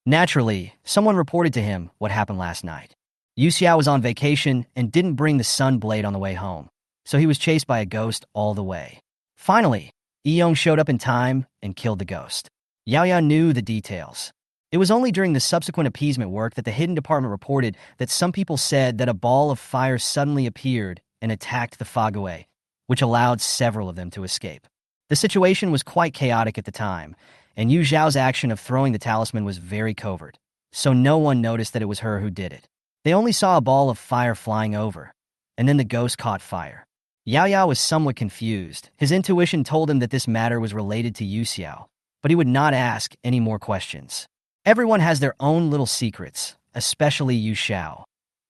Naturally, someone reported to him what happened last night. Yu Xiao was on vacation and didn't bring the sun blade on the way home, so he was chased by a ghost all the way. Finally, Eong showed up in time and killed the ghost." Yao Yao knew the details. It was only during the subsequent appeasement work that the hidden department reported that some people said that a ball of fire suddenly appeared and attacked the Fague, which allowed several of them to escape. The situation was quite chaotic at the time, and Yu Zhao's action of throwing the talisman was very covert, so no one noticed that it was her who did it. They only saw a ball of fire flying over, and then the ghost caught fire. Yao Yao was somewhat confused. His intuition told him that this matter was related to Yu Xiao, but he would not ask any more questions. Everyone has their own little secrets, especially Yu Xiao,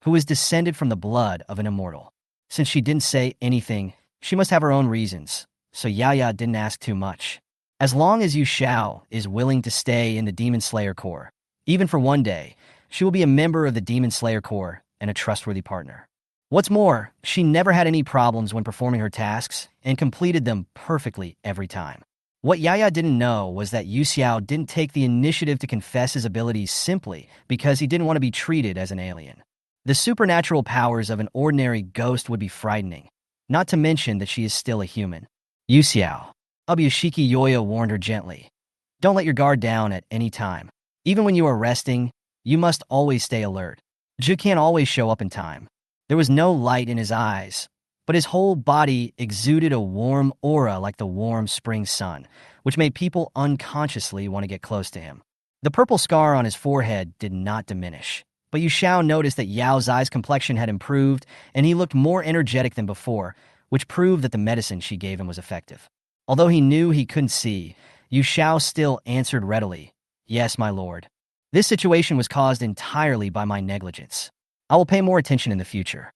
who is descended from the blood of an immortal. Since she didn't say anything, she must have her own reasons, so Yao Yao didn't ask too much. As long as Yu Xiao is willing to stay in the Demon Slayer Corps, even for one day, she will be a member of the Demon Slayer Corps and a trustworthy partner. What's more, she never had any problems when performing her tasks and completed them perfectly every time. What Yaya didn't know was that Yu Xiao didn't take the initiative to confess his abilities simply because he didn't want to be treated as an alien. The supernatural powers of an ordinary ghost would be frightening, not to mention that she is still a human. Yu Xiao. Ubuyashiki Yoya warned her gently. Don't let your guard down at any time. Even when you are resting, you must always stay alert. Zhu can't always show up in time. There was no light in his eyes, but his whole body exuded a warm aura like the warm spring sun, which made people unconsciously want to get close to him. The purple scar on his forehead did not diminish, but Yu Xiao noticed that Yao Zai's complexion had improved, and he looked more energetic than before, which proved that the medicine she gave him was effective. Although he knew he couldn't see, Yu Xiao still answered readily, Yes, my lord. This situation was caused entirely by my negligence. I will pay more attention in the future.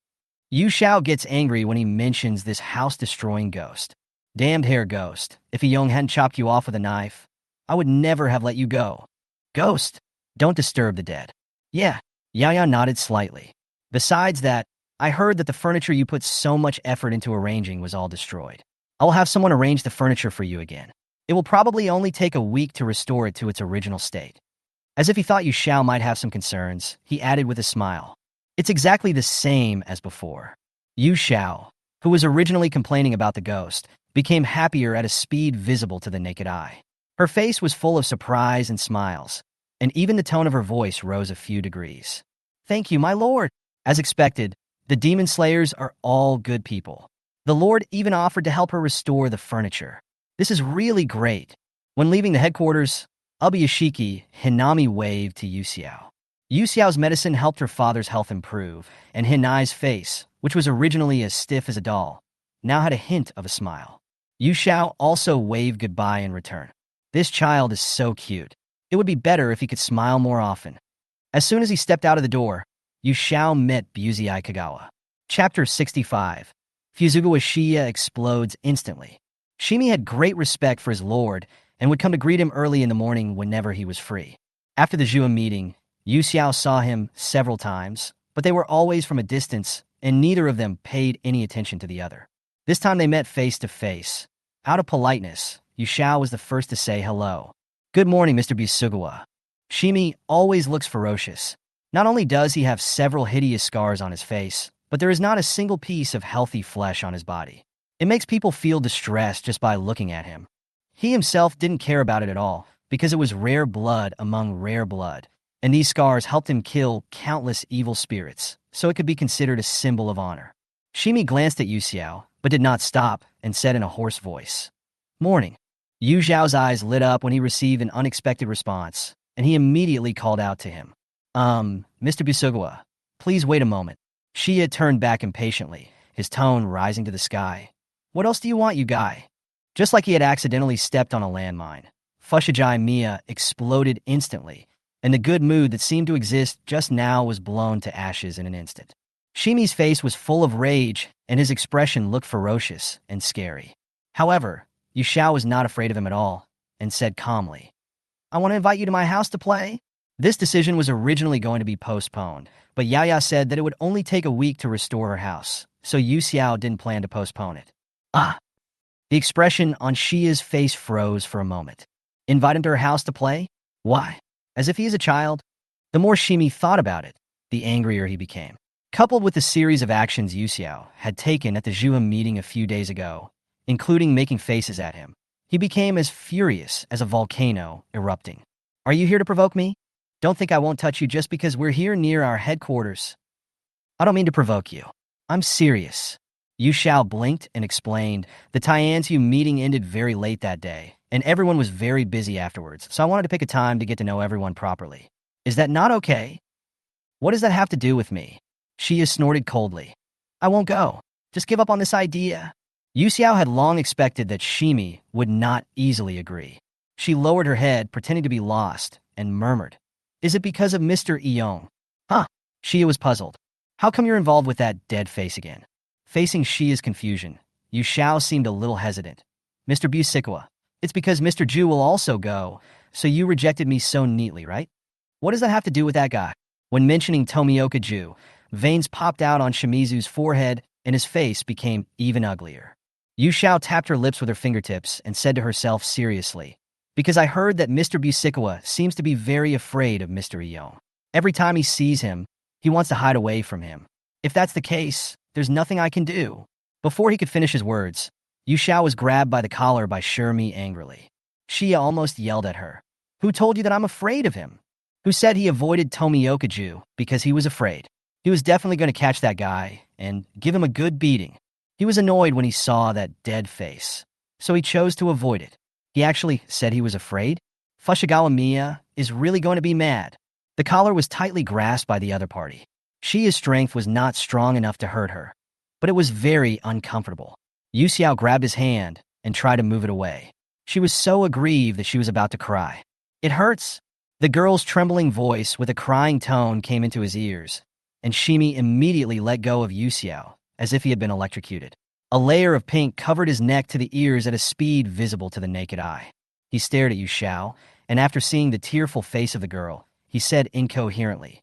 Yu Xiao gets angry when he mentions this house-destroying ghost. Damned hair ghost, if Yong hadn't chopped you off with a knife, I would never have let you go. Ghost, don't disturb the dead. Yeah, Yaya nodded slightly. Besides that, I heard that the furniture you put so much effort into arranging was all destroyed. I will have someone arrange the furniture for you again. It will probably only take a week to restore it to its original state. As if he thought Yu Xiao might have some concerns, he added with a smile. It's exactly the same as before. Yu Xiao, who was originally complaining about the ghost, became happier at a speed visible to the naked eye. Her face was full of surprise and smiles, and even the tone of her voice rose a few degrees. Thank you, my lord. As expected, the demon slayers are all good people. The lord even offered to help her restore the furniture. This is really great. When leaving the headquarters, Ubuyashiki Hinami waved to Yu Xiao. Yu Xiao's medicine helped her father's health improve, and Hinai's face, which was originally as stiff as a doll, now had a hint of a smile. Yu Xiao also waved goodbye in return. This child is so cute. It would be better if he could smile more often. As soon as he stepped out of the door, Yu Xiao met Buzii Kagawa. Chapter 65. Fuzugawa Shiya explodes instantly. Shimi had great respect for his lord and would come to greet him early in the morning whenever he was free. After the Zhuo meeting, Yu Xiao saw him several times, but they were always from a distance, and neither of them paid any attention to the other. This time they met face to face. Out of politeness, Yu Xiao was the first to say hello. Good morning, Mr. Buzii. Shimi always looks ferocious. Not only does he have several hideous scars on his face, but there is not a single piece of healthy flesh on his body. It makes people feel distressed just by looking at him. He himself didn't care about it at all, because it was rare blood among rare blood, and these scars helped him kill countless evil spirits, so it could be considered a symbol of honor. Shimi glanced at Yu Xiao, but did not stop, and said in a hoarse voice, Morning. Yu Xiao's eyes lit up when he received an unexpected response, and he immediately called out to him. Mr. Buzii, please wait a moment. Shia turned back impatiently, his tone rising to the sky. What else do you want, you guy? Just like he had accidentally stepped on a landmine, Fushigi Mia exploded instantly, and the good mood that seemed to exist just now was blown to ashes in an instant. Shimi's face was full of rage, and his expression looked ferocious and scary. However, Yu Xiao was not afraid of him at all, and said calmly, I want to invite you to my house to play. This decision was originally going to be postponed, but Yaya said that it would only take a week to restore her house, so Yu Xiao didn't plan to postpone it. The expression on Shia's face froze for a moment. Invite him to her house to play? Why? As if he is a child? The more Shimi thought about it, the angrier he became. Coupled with the series of actions Yu Xiao had taken at the Zhuham meeting a few days ago, including making faces at him, he became as furious as a volcano erupting. Are you here to provoke me? Don't think I won't touch you just because we're here near our headquarters. I don't mean to provoke you. I'm serious. Yu Xiao blinked and explained, the Tianzu meeting ended very late that day, and everyone was very busy afterwards, so I wanted to pick a time to get to know everyone properly. Is that not okay? What does that have to do with me? Xia snorted coldly. I won't go. Just give up on this idea. Yu Xiao had long expected that Shimi would not easily agree. She lowered her head, pretending to be lost, and murmured, Is it because of Mr. Eong? Huh. Xia was puzzled. How come you're involved with that dead face again? Facing Xia's confusion, Yu Xiao seemed a little hesitant. Mr. Busikwa, it's because Mr. Ju will also go, so you rejected me so neatly, right? What does that have to do with that guy? When mentioning Tomioka Ju, veins popped out on Shimizu's forehead and his face became even uglier. Yu Xiao tapped her lips with her fingertips and said to herself seriously, Because I heard that Mr. Busikwa seems to be very afraid of Mr. Eong. Every time he sees him, he wants to hide away from him. If that's the case, there's nothing I can do. Before he could finish his words, Yu Xiao was grabbed by the collar by Shirmi angrily. Xia almost yelled at her. Who told you that I'm afraid of him? Who said he avoided Tomioka Ju because he was afraid? He was definitely going to catch that guy and give him a good beating. He was annoyed when he saw that dead face, so he chose to avoid it. He actually said he was afraid? Fushigawara Miya is really going to be mad. The collar was tightly grasped by the other party. Xia's strength was not strong enough to hurt her, but it was very uncomfortable. Yu Xiao grabbed his hand and tried to move it away. She was so aggrieved that she was about to cry. It hurts. The girl's trembling voice with a crying tone came into his ears, and Shimi immediately let go of Yu Xiao, as if he had been electrocuted. A layer of pink covered his neck to the ears at a speed visible to the naked eye. He stared at Yu Xiao, and after seeing the tearful face of the girl, he said incoherently,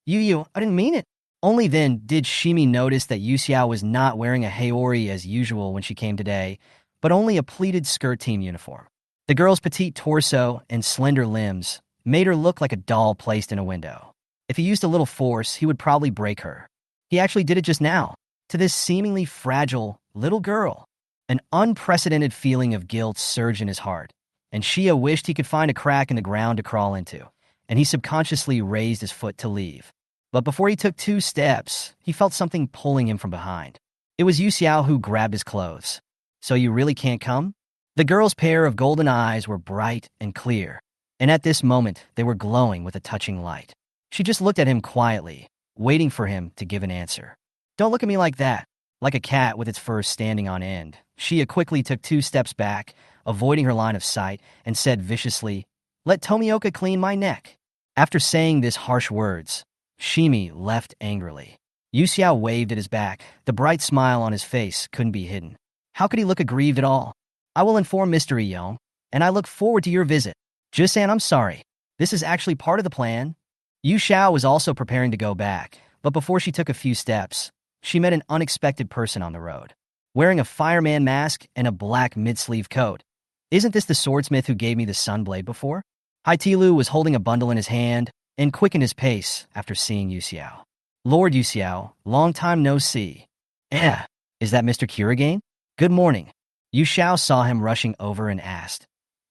Yu, I didn't mean it. Only then did Shimi notice that Yu Xiao was not wearing a haori as usual when she came today, but only a pleated skirt team uniform. The girl's petite torso and slender limbs made her look like a doll placed in a window. If he used a little force, he would probably break her. He actually did it just now, to this seemingly fragile little girl. An unprecedented feeling of guilt surged in his heart, and Xia wished he could find a crack in the ground to crawl into, and he subconsciously raised his foot to leave. But before he took 2 steps, he felt something pulling him from behind. It was Yu Xiao who grabbed his clothes. So you really can't come? The girl's pair of golden eyes were bright and clear, and at this moment they were glowing with a touching light. She just looked at him quietly, waiting for him to give an answer. Don't look at me like that, like a cat with its fur standing on end. Xia quickly took 2 steps back, avoiding her line of sight, and said viciously, Let Tomioka clean my neck. After saying these harsh words, Shimi left angrily. Yu Xiao waved at his back. The bright smile on his face couldn't be hidden. How could he look aggrieved at all? I will inform Mr. Eong, and I look forward to your visit. Just saying I'm sorry. This is actually part of the plan. Yu Xiao was also preparing to go back, but before she took a few steps, she met an unexpected person on the road. Wearing a fireman mask and a black mid-sleeve coat. Isn't this the swordsmith who gave me the sunblade before? Haitilu was holding a bundle in his hand and quickened his pace after seeing Yu Xiao. Lord Yu Xiao, long time no see. Is that Mr. Kurigane? Good morning. Yu Xiao saw him rushing over and asked,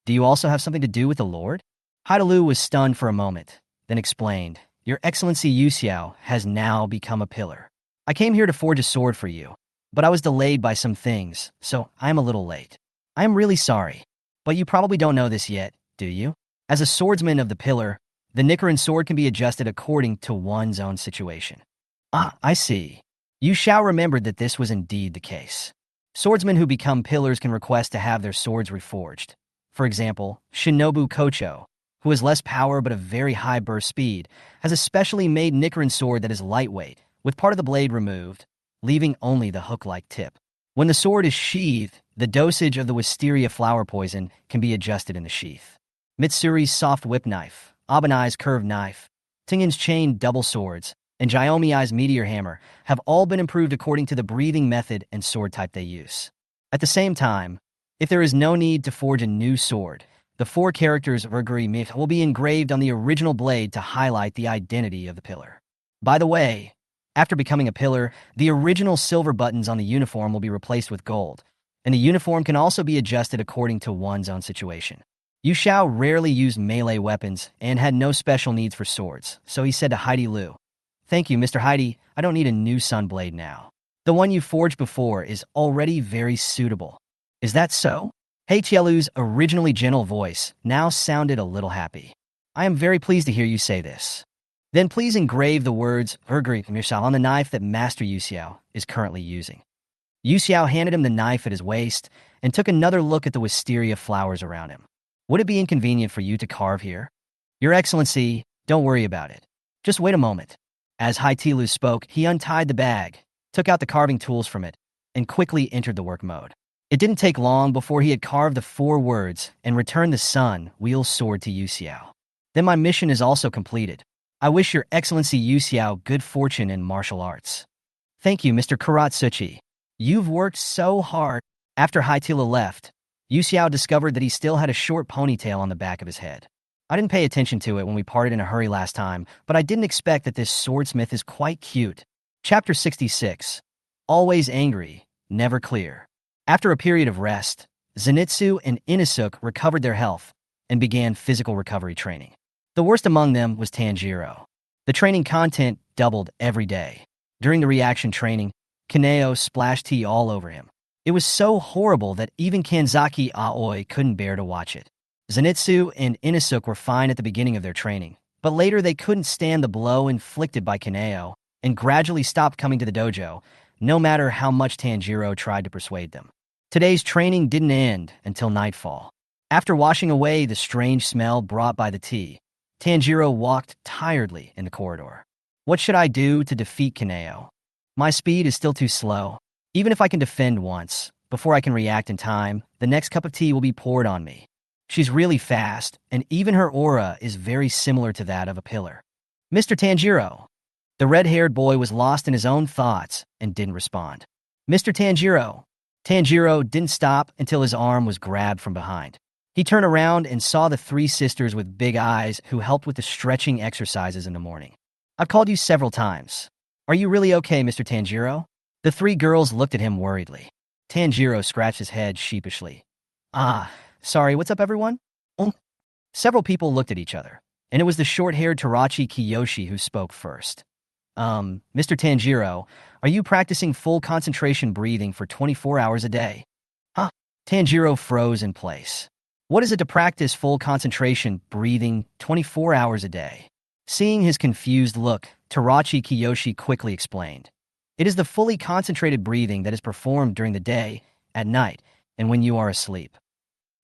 Do you also have something to do with the Lord? Haitilu was stunned for a moment, then explained, Your Excellency Yu Xiao has now become a pillar. I came here to forge a sword for you, but I was delayed by some things, so I'm a little late. I am really sorry, but you probably don't know this yet, do you? As a swordsman of the pillar, the Nichiren sword can be adjusted according to one's own situation. Ah, I see. Yu Xiao remembered that this was indeed the case. Swordsmen who become pillars can request to have their swords reforged. For example, Shinobu Kocho, who has less power but a very high burst speed, has a specially made Nichiren sword that is lightweight, with part of the blade removed, leaving only the hook-like tip. When the sword is sheathed, the dosage of the wisteria flower poison can be adjusted in the sheath. Mitsuri's soft whip knife, Abanai's curved knife, Tingen's chain double swords, and Jiomiai's meteor hammer have all been improved according to the breathing method and sword type they use. At the same time, if there is no need to forge a new sword, the 4 characters of Urguri Myth will be engraved on the original blade to highlight the identity of the pillar. By the way, after becoming a pillar, the original silver buttons on the uniform will be replaced with gold, and the uniform can also be adjusted according to one's own situation. Yu Xiao rarely used melee weapons and had no special needs for swords, so he said to Heidi Lu, Thank you, Mr. Heidi, I don't need a new sunblade now. The one you forged before is already very suitable. Is that so? Heichielu's originally gentle voice now sounded a little happy. I am very pleased to hear you say this. Then please engrave the words Ergri Mirsal on the knife that Master Yuxiao is currently using. Yuxiao handed him the knife at his waist and took another look at the wisteria flowers around him. Would it be inconvenient for you to carve here? Your Excellency, don't worry about it. Just wait a moment. As Haitilu spoke, he untied the bag, took out the carving tools from it, and quickly entered the work mode. It didn't take long before he had carved the 4 words and returned the sun wheel sword to Yuxiao. Then my mission is also completed. I wish Your Excellency Yuxiao good fortune in martial arts. Thank you, Mr. Karatsuchi. You've worked so hard. After Haitila left, Yuxiao discovered that he still had a short ponytail on the back of his head. I didn't pay attention to it when we parted in a hurry last time, but I didn't expect that this swordsmith is quite cute. Chapter 66. Always angry, never clear. After a period of rest, Zenitsu and Inusuke recovered their health and began physical recovery training. The worst among them was Tanjiro. The training content doubled every day. During the reaction training, Kaneo splashed tea all over him. It was so horrible that even Kanzaki Aoi couldn't bear to watch it. Zenitsu and Inusuke were fine at the beginning of their training, but later they couldn't stand the blow inflicted by Kaneo and gradually stopped coming to the dojo, no matter how much Tanjiro tried to persuade them. Today's training didn't end until nightfall. After washing away the strange smell brought by the tea, Tanjiro walked tiredly in the corridor. What should I do to defeat Kaneo? My speed is still too slow. Even if I can defend once, before I can react in time, the next cup of tea will be poured on me. She's really fast, and even her aura is very similar to that of a pillar. Mr. Tanjiro. The red-haired boy was lost in his own thoughts and didn't respond. Mr. Tanjiro. Tanjiro didn't stop until his arm was grabbed from behind. He turned around and saw the 3 sisters with big eyes who helped with the stretching exercises in the morning. I've called you several times. Are you really okay, Mr. Tanjiro? The 3 girls looked at him worriedly. Tanjiro scratched his head sheepishly. Sorry, what's up, everyone? Several people looked at each other, and it was the short-haired Tarachi Kiyoshi who spoke first. Mr. Tanjiro, are you practicing full concentration breathing for 24 hours a day? Huh? Tanjiro froze in place. What is it to practice full concentration breathing 24 hours a day? Seeing his confused look, Tarachi Kiyoshi quickly explained. It is the fully concentrated breathing that is performed during the day, at night, and when you are asleep.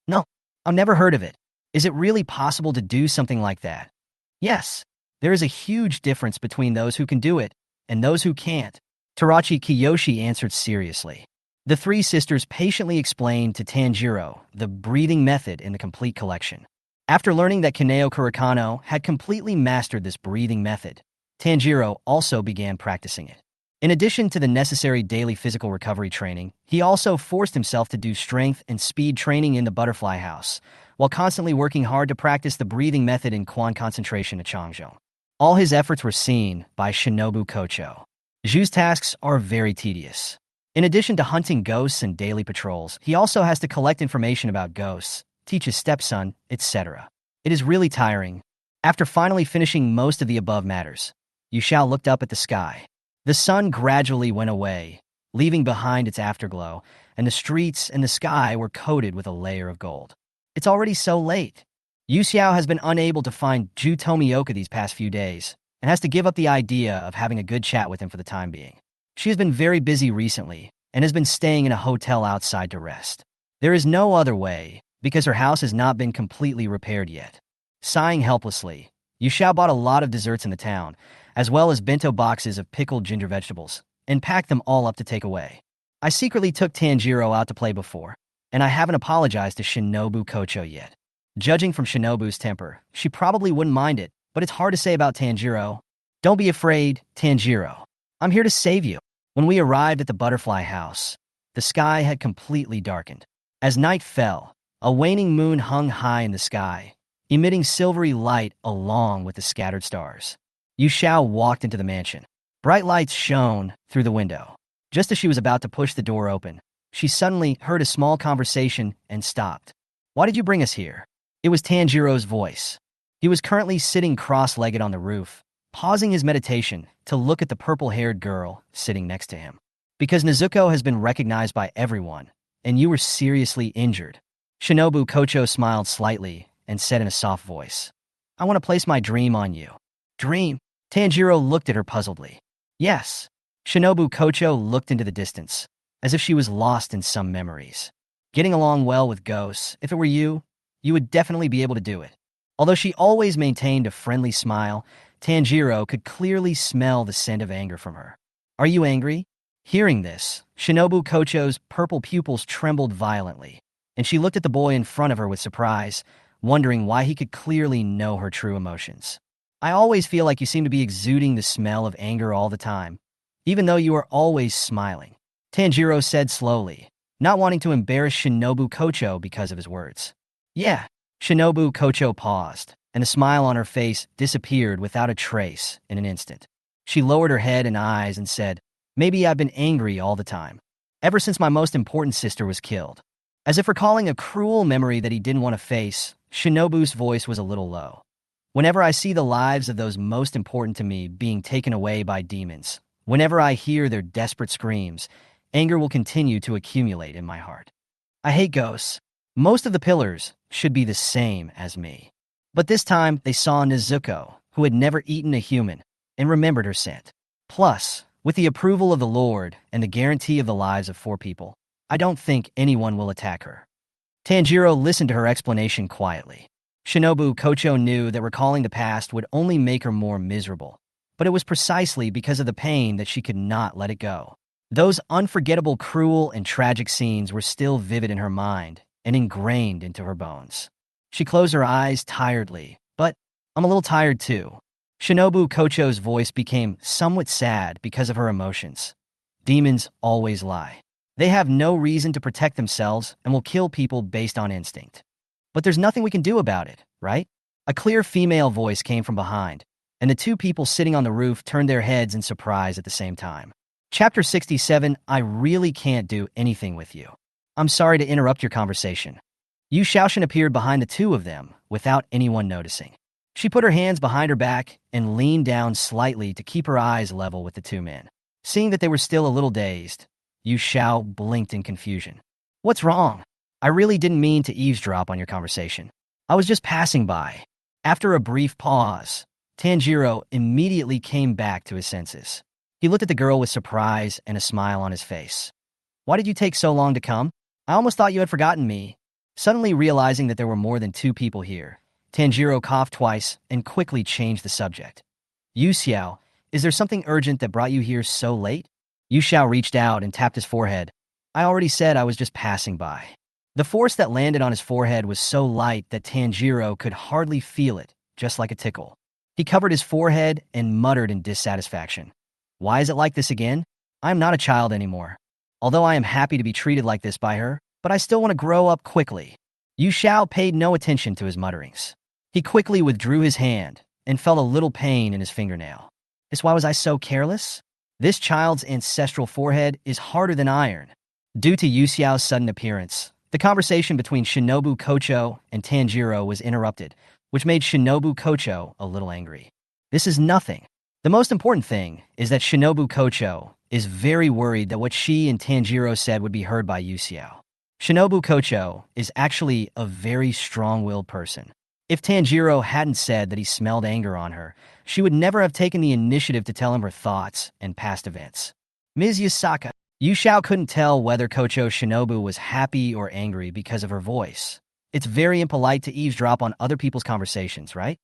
No, I've never heard of it. Is it really possible to do something like that? Yes, there is a huge difference between those who can do it and those who can't. Tarachi Kiyoshi answered seriously. The 3 sisters patiently explained to Tanjiro the breathing method in the complete collection. After learning that Kaneo Kurikano had completely mastered this breathing method, Tanjiro also began practicing it. In addition to the necessary daily physical recovery training, he also forced himself to do strength and speed training in the butterfly house, while constantly working hard to practice the breathing method in Quan concentration at Changzhou. All his efforts were seen by Shinobu Kocho. Zhu's tasks are very tedious. In addition to hunting ghosts and daily patrols, he also has to collect information about ghosts, teach his stepson, etc. It is really tiring. After finally finishing most of the above matters, Yuxiao looked up at the sky. The sun gradually went away, leaving behind its afterglow, and the streets and the sky were coated with a layer of gold. It's already so late. Yuxiao has been unable to find Ju Tomioka these past few days, and has to give up the idea of having a good chat with him for the time being. She has been very busy recently, and has been staying in a hotel outside to rest. There is no other way, because her house has not been completely repaired yet. Sighing helplessly, Yuxiao bought a lot of desserts in the town, as well as bento boxes of pickled ginger vegetables, and packed them all up to take away. I secretly took Tanjiro out to play before, and I haven't apologized to Shinobu Kocho yet. Judging from Shinobu's temper, she probably wouldn't mind it, but it's hard to say about Tanjiro. Don't be afraid, Tanjiro. I'm here to save you. When we arrived at the butterfly house, the sky had completely darkened. As night fell, a waning moon hung high in the sky, emitting silvery light along with the scattered stars. Yuxiao walked into the mansion. Bright lights shone through the window. Just as she was about to push the door open, she suddenly heard a small conversation and stopped. Why did you bring us here? It was Tanjiro's voice. He was currently sitting cross-legged on the roof, pausing his meditation to look at the purple-haired girl sitting next to him. Because Nezuko has been recognized by everyone, and you were seriously injured. Shinobu Kocho smiled slightly and said in a soft voice, I want to place my dream on you. Dream? Tanjiro looked at her puzzledly. Yes. Shinobu Kocho looked into the distance, as if she was lost in some memories. Getting along well with ghosts, if it were you would definitely be able to do it. Although she always maintained a friendly smile, Tanjiro could clearly smell the scent of anger from her. Are you angry? Hearing this, Shinobu Kocho's purple pupils trembled violently, and she looked at the boy in front of her with surprise, wondering why he could clearly know her true emotions. I always feel like you seem to be exuding the smell of anger all the time, even though you are always smiling, Tanjiro said slowly, not wanting to embarrass Shinobu Kocho because of his words. Yeah. Shinobu Kocho paused, and the smile on her face disappeared without a trace in an instant. She lowered her head and eyes and said, Maybe I've been angry all the time, ever since my most important sister was killed. As if recalling a cruel memory that he didn't want to face, Shinobu's voice was a little low. Whenever I see the lives of those most important to me being taken away by demons, whenever I hear their desperate screams, anger will continue to accumulate in my heart. I hate ghosts. Most of the pillars should be the same as me. But this time, they saw Nezuko, who had never eaten a human, and remembered her scent. Plus, with the approval of the Lord and the guarantee of the lives of 4 people, I don't think anyone will attack her. Tanjiro listened to her explanation quietly. Shinobu Kocho knew that recalling the past would only make her more miserable, but it was precisely because of the pain that she could not let it go. Those unforgettable, cruel, and tragic scenes were still vivid in her mind and ingrained into her bones. She closed her eyes tiredly, but I'm a little tired too. Shinobu Kocho's voice became somewhat sad because of her emotions. Demons always lie. They have no reason to protect themselves and will kill people based on instinct. But there's nothing we can do about it, right? A clear female voice came from behind, and the 2 people sitting on the roof turned their heads in surprise at the same time. Chapter 67, I really can't do anything with you. I'm sorry to interrupt your conversation. Yu Shaoxin appeared behind the 2 of them without anyone noticing. She put her hands behind her back and leaned down slightly to keep her eyes level with the 2 men. Seeing that they were still a little dazed, Yu Shao blinked in confusion. What's wrong? I really didn't mean to eavesdrop on your conversation. I was just passing by. After a brief pause, Tanjiro immediately came back to his senses. He looked at the girl with surprise and a smile on his face. Why did you take so long to come? I almost thought you had forgotten me. Suddenly realizing that there were more than 2 people here, Tanjiro coughed twice and quickly changed the subject. Yu Xiao, is there something urgent that brought you here so late? Yu Xiao reached out and tapped his forehead. I already said I was just passing by. The force that landed on his forehead was so light that Tanjiro could hardly feel it, just like a tickle. He covered his forehead and muttered in dissatisfaction. Why is it like this again? I am not a child anymore. Although I am happy to be treated like this by her, but I still want to grow up quickly. Yu Xiao paid no attention to his mutterings. He quickly withdrew his hand and felt a little pain in his fingernail. Why was I so careless? This child's ancestral forehead is harder than iron. Due to Yu Xiao's sudden appearance, the conversation between Shinobu Kocho and Tanjiro was interrupted, which made Shinobu Kocho a little angry. This is nothing. The most important thing is that Shinobu Kocho is very worried that what she and Tanjiro said would be heard by Yu Xiao. Shinobu Kocho is actually a very strong-willed person. If Tanjiro hadn't said that he smelled anger on her, she would never have taken the initiative to tell him her thoughts and past events. Ms. Yusaka, Yu Xiao couldn't tell whether Kocho Shinobu was happy or angry because of her voice. It's very impolite to eavesdrop on other people's conversations, right?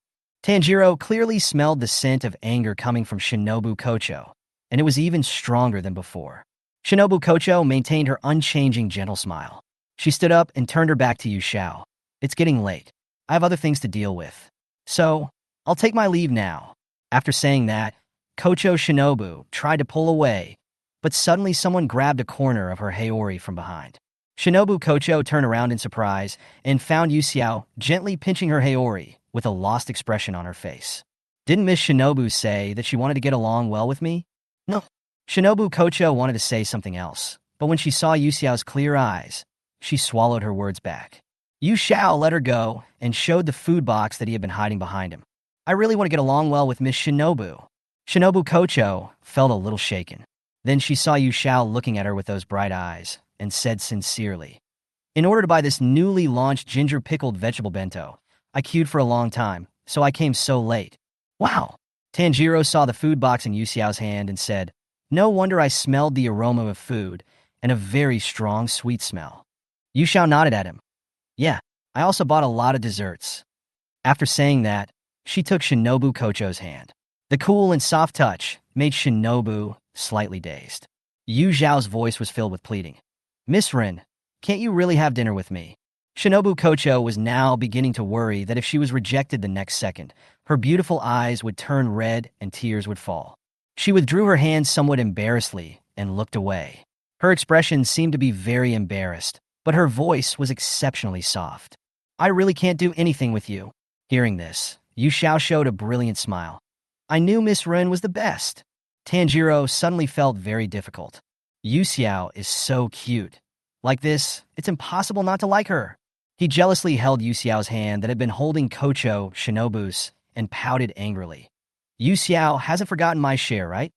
Tanjiro clearly smelled the scent of anger coming from Shinobu Kocho, and it was even stronger than before. Shinobu Kocho maintained her unchanging gentle smile. She stood up and turned her back to Yu Xiao. It's getting late. I have other things to deal with. So, I'll take my leave now. After saying that, Kocho Shinobu tried to pull away, but suddenly someone grabbed a corner of her haori from behind. Shinobu Kocho turned around in surprise and found Yu Xiao gently pinching her haori with a lost expression on her face. Didn't Miss Shinobu say that she wanted to get along well with me? No. Shinobu Kocho wanted to say something else, but when she saw Yu Xiao's clear eyes, she swallowed her words back. Yu Xiao let her go and showed the food box that he had been hiding behind him. I really want to get along well with Miss Shinobu. Shinobu Kocho felt a little shaken. Then she saw Yu Xiao looking at her with those bright eyes, and said sincerely, "In order to buy this newly launched ginger pickled vegetable bento, I queued for a long time, so I came so late." Wow! Tanjiro saw the food box in Yu Xiao's hand and said, "No wonder I smelled the aroma of food, and a very strong sweet smell." Yu Xiao nodded at him. "Yeah, I also bought a lot of desserts." After saying that, she took Shinobu Kocho's hand. The cool and soft touch made Shinobu slightly dazed. Yu Zhao's voice was filled with pleading. "Miss Rin, can't you really have dinner with me?" Shinobu Kocho was now beginning to worry that if she was rejected the next second, her beautiful eyes would turn red and tears would fall. She withdrew her hand somewhat embarrassedly and looked away. Her expression seemed to be very embarrassed, but her voice was exceptionally soft. "I really can't do anything with you." Hearing this, Yu Xiao showed a brilliant smile. "I knew Miss Ren was the best." Tanjiro suddenly felt very difficult. Yu Xiao is so cute. Like this, it's impossible not to like her. He jealously held Yu Xiao's hand that had been holding Kocho Shinobu's and pouted angrily. "Yu Xiao hasn't forgotten my share, right?"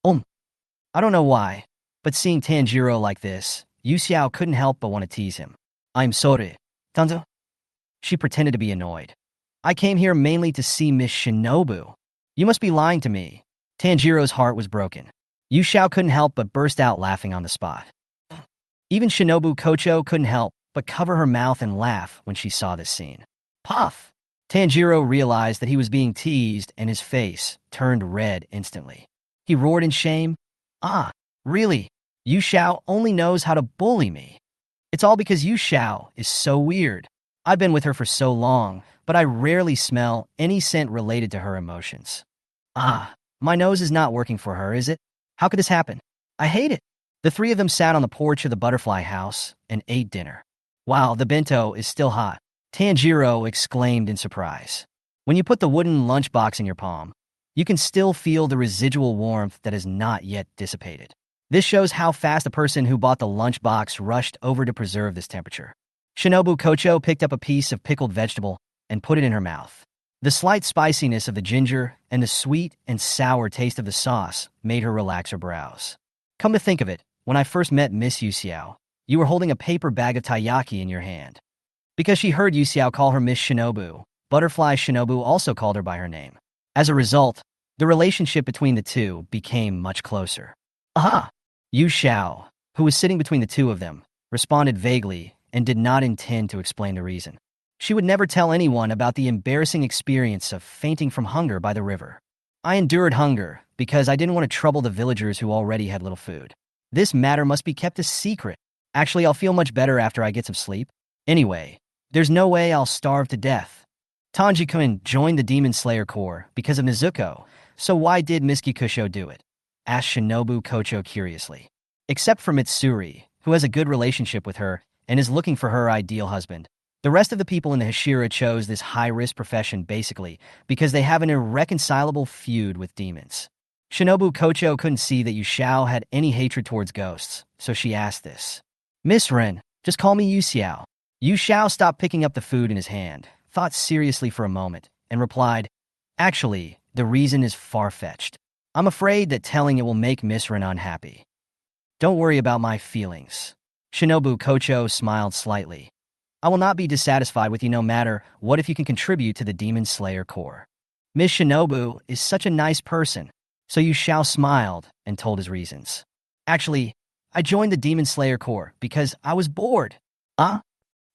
I don't know why, but seeing Tanjiro like this, Yu Xiao couldn't help but want to tease him. "I'm sorry, Tanzo." She pretended to be annoyed. "I came here mainly to see Miss Shinobu." "You must be lying to me." Tanjiro's heart was broken. Yu Xiao couldn't help but burst out laughing on the spot. Even Shinobu Kocho couldn't help but cover her mouth and laugh when she saw this scene. Puff! Tanjiro realized that he was being teased and his face turned red instantly. He roared in shame. "Ah, really? Yu Xiao only knows how to bully me. It's all because Yu Xiao is so weird. I've been with her for so long, but I rarely smell any scent related to her emotions. Ah, my nose is not working for her, is it? How could this happen? I hate it." The three of them sat on the porch of the butterfly house and ate dinner. "Wow, the bento is still hot," Tanjiro exclaimed in surprise. When you put the wooden lunchbox in your palm, you can still feel the residual warmth that has not yet dissipated. This shows how fast the person who bought the lunchbox rushed over to preserve this temperature. Shinobu Kocho picked up a piece of pickled vegetable and put it in her mouth. The slight spiciness of the ginger and the sweet and sour taste of the sauce made her relax her brows. "Come to think of it, when I first met Miss Yu Xiao, you were holding a paper bag of taiyaki in your hand." Because she heard Yu Xiao call her Miss Shinobu, Butterfly Shinobu also called her by her name. As a result, the relationship between the two became much closer. "Aha!" Yu Xiao, who was sitting between the two of them, responded vaguely and did not intend to explain the reason. She would never tell anyone about the embarrassing experience of fainting from hunger by the river. "I endured hunger because I didn't want to trouble the villagers who already had little food. This matter must be kept a secret. Actually, I'll feel much better after I get some sleep. Anyway, there's no way I'll starve to death." Tanji-kun joined the Demon Slayer Corps because of Nezuko, so why did Miskikusho do it? Asked Shinobu Kocho curiously. Except for Mitsuri, who has a good relationship with her and is looking for her ideal husband. The rest of the people in the Hashira chose this high-risk profession basically because they have an irreconcilable feud with demons. Shinobu Kocho couldn't see that Yu Xiao had any hatred towards ghosts, so she asked this. "Miss Ren, just call me Yu Xiao." Yu Xiao stopped picking up the food in his hand, thought seriously for a moment, and replied, "Actually, the reason is far-fetched. I'm afraid that telling it will make Miss Ren unhappy." "Don't worry about my feelings." Shinobu Kocho smiled slightly. "I will not be dissatisfied with you no matter what if you can contribute to the Demon Slayer Corps." Miss Shinobu is such a nice person, so Yu Xiao smiled and told his reasons. "Actually, I joined the Demon Slayer Corps because I was bored." "Ah?"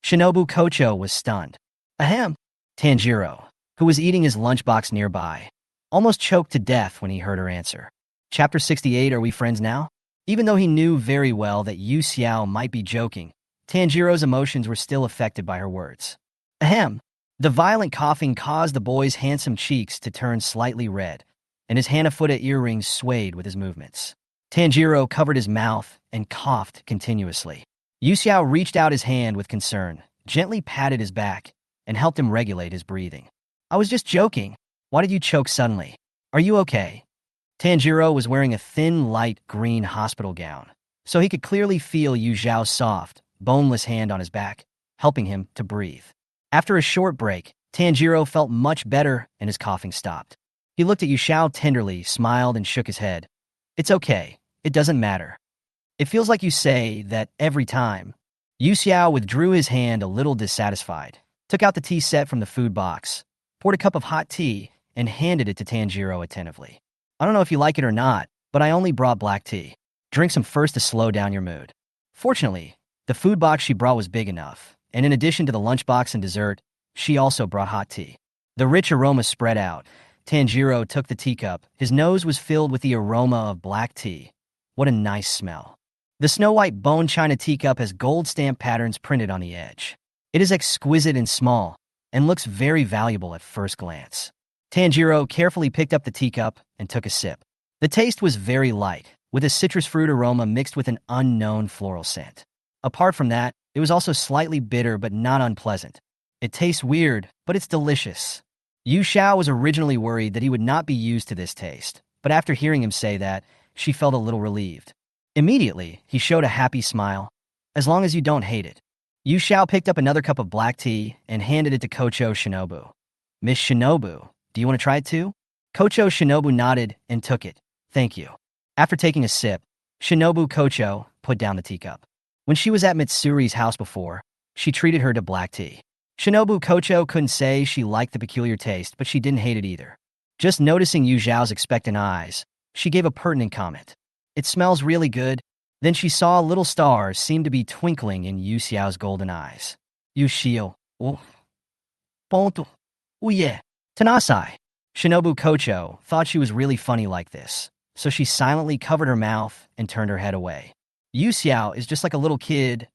Shinobu Kocho was stunned. "Ahem." Tanjiro, who was eating his lunchbox nearby, almost choked to death when he heard her answer. Chapter 68, Are We Friends Now? Even though he knew very well that Yu Xiao might be joking, Tanjiro's emotions were still affected by her words. Ahem. The violent coughing caused the boy's handsome cheeks to turn slightly red, and his Hanafuda earrings swayed with his movements. Tanjiro covered his mouth and coughed continuously. Yu Xiao reached out his hand with concern, gently patted his back, and helped him regulate his breathing. "I was just joking. Why did you choke suddenly? Are you okay?" Tanjiro was wearing a thin, light green hospital gown, so he could clearly feel Yu Xiao's soft, boneless hand on his back, helping him to breathe. After a short break, Tanjiro felt much better and his coughing stopped. He looked at Yu Xiao tenderly, smiled, and shook his head. "It's okay. It doesn't matter. It feels like you say that every time. Yu Xiao withdrew his hand a little dissatisfied, took out the tea set from the food box, poured a cup of hot tea, and handed it to Tanjiro attentively. I don't know if you like it or not, but I only brought black tea. Drink some first to slow down your mood. Fortunately, the food box she brought was big enough, and in addition to the lunchbox and dessert, she also brought hot tea. The rich aroma spread out. Tanjiro took the teacup. His nose was filled with the aroma of black tea. What a nice smell. The snow-white bone china teacup has gold stamp patterns printed on the edge. It is exquisite and small, and looks very valuable at first glance. Tanjiro carefully picked up the teacup and took a sip. The taste was very light, with a citrus fruit aroma mixed with an unknown floral scent. Apart from that, it was also slightly bitter but not unpleasant. It tastes weird, but it's delicious. Yu Xiao was originally worried that he would not be used to this taste, but after hearing him say that, she felt a little relieved. Immediately, he showed a happy smile. As long as you don't hate it. Yu Xiao picked up another cup of black tea and handed it to Kocho Shinobu. Miss Shinobu, do you want to try it too? Kocho Shinobu nodded and took it. Thank you. After taking a sip, Shinobu Kocho put down the teacup. When she was at Mitsuri's house before, she treated her to black tea. Shinobu Kocho couldn't say she liked the peculiar taste, but she didn't hate it either. Just noticing Yu Xiao's expectant eyes, she gave a pertinent comment. It smells really good. Then she saw little stars seem to be twinkling in Yu Xiao's golden eyes. Yu Xiao, oh, ponto, oh yeah, Tanasai. Shinobu Kocho thought she was really funny like this, so she silently covered her mouth and turned her head away. Yu Xiao is just like a little kid,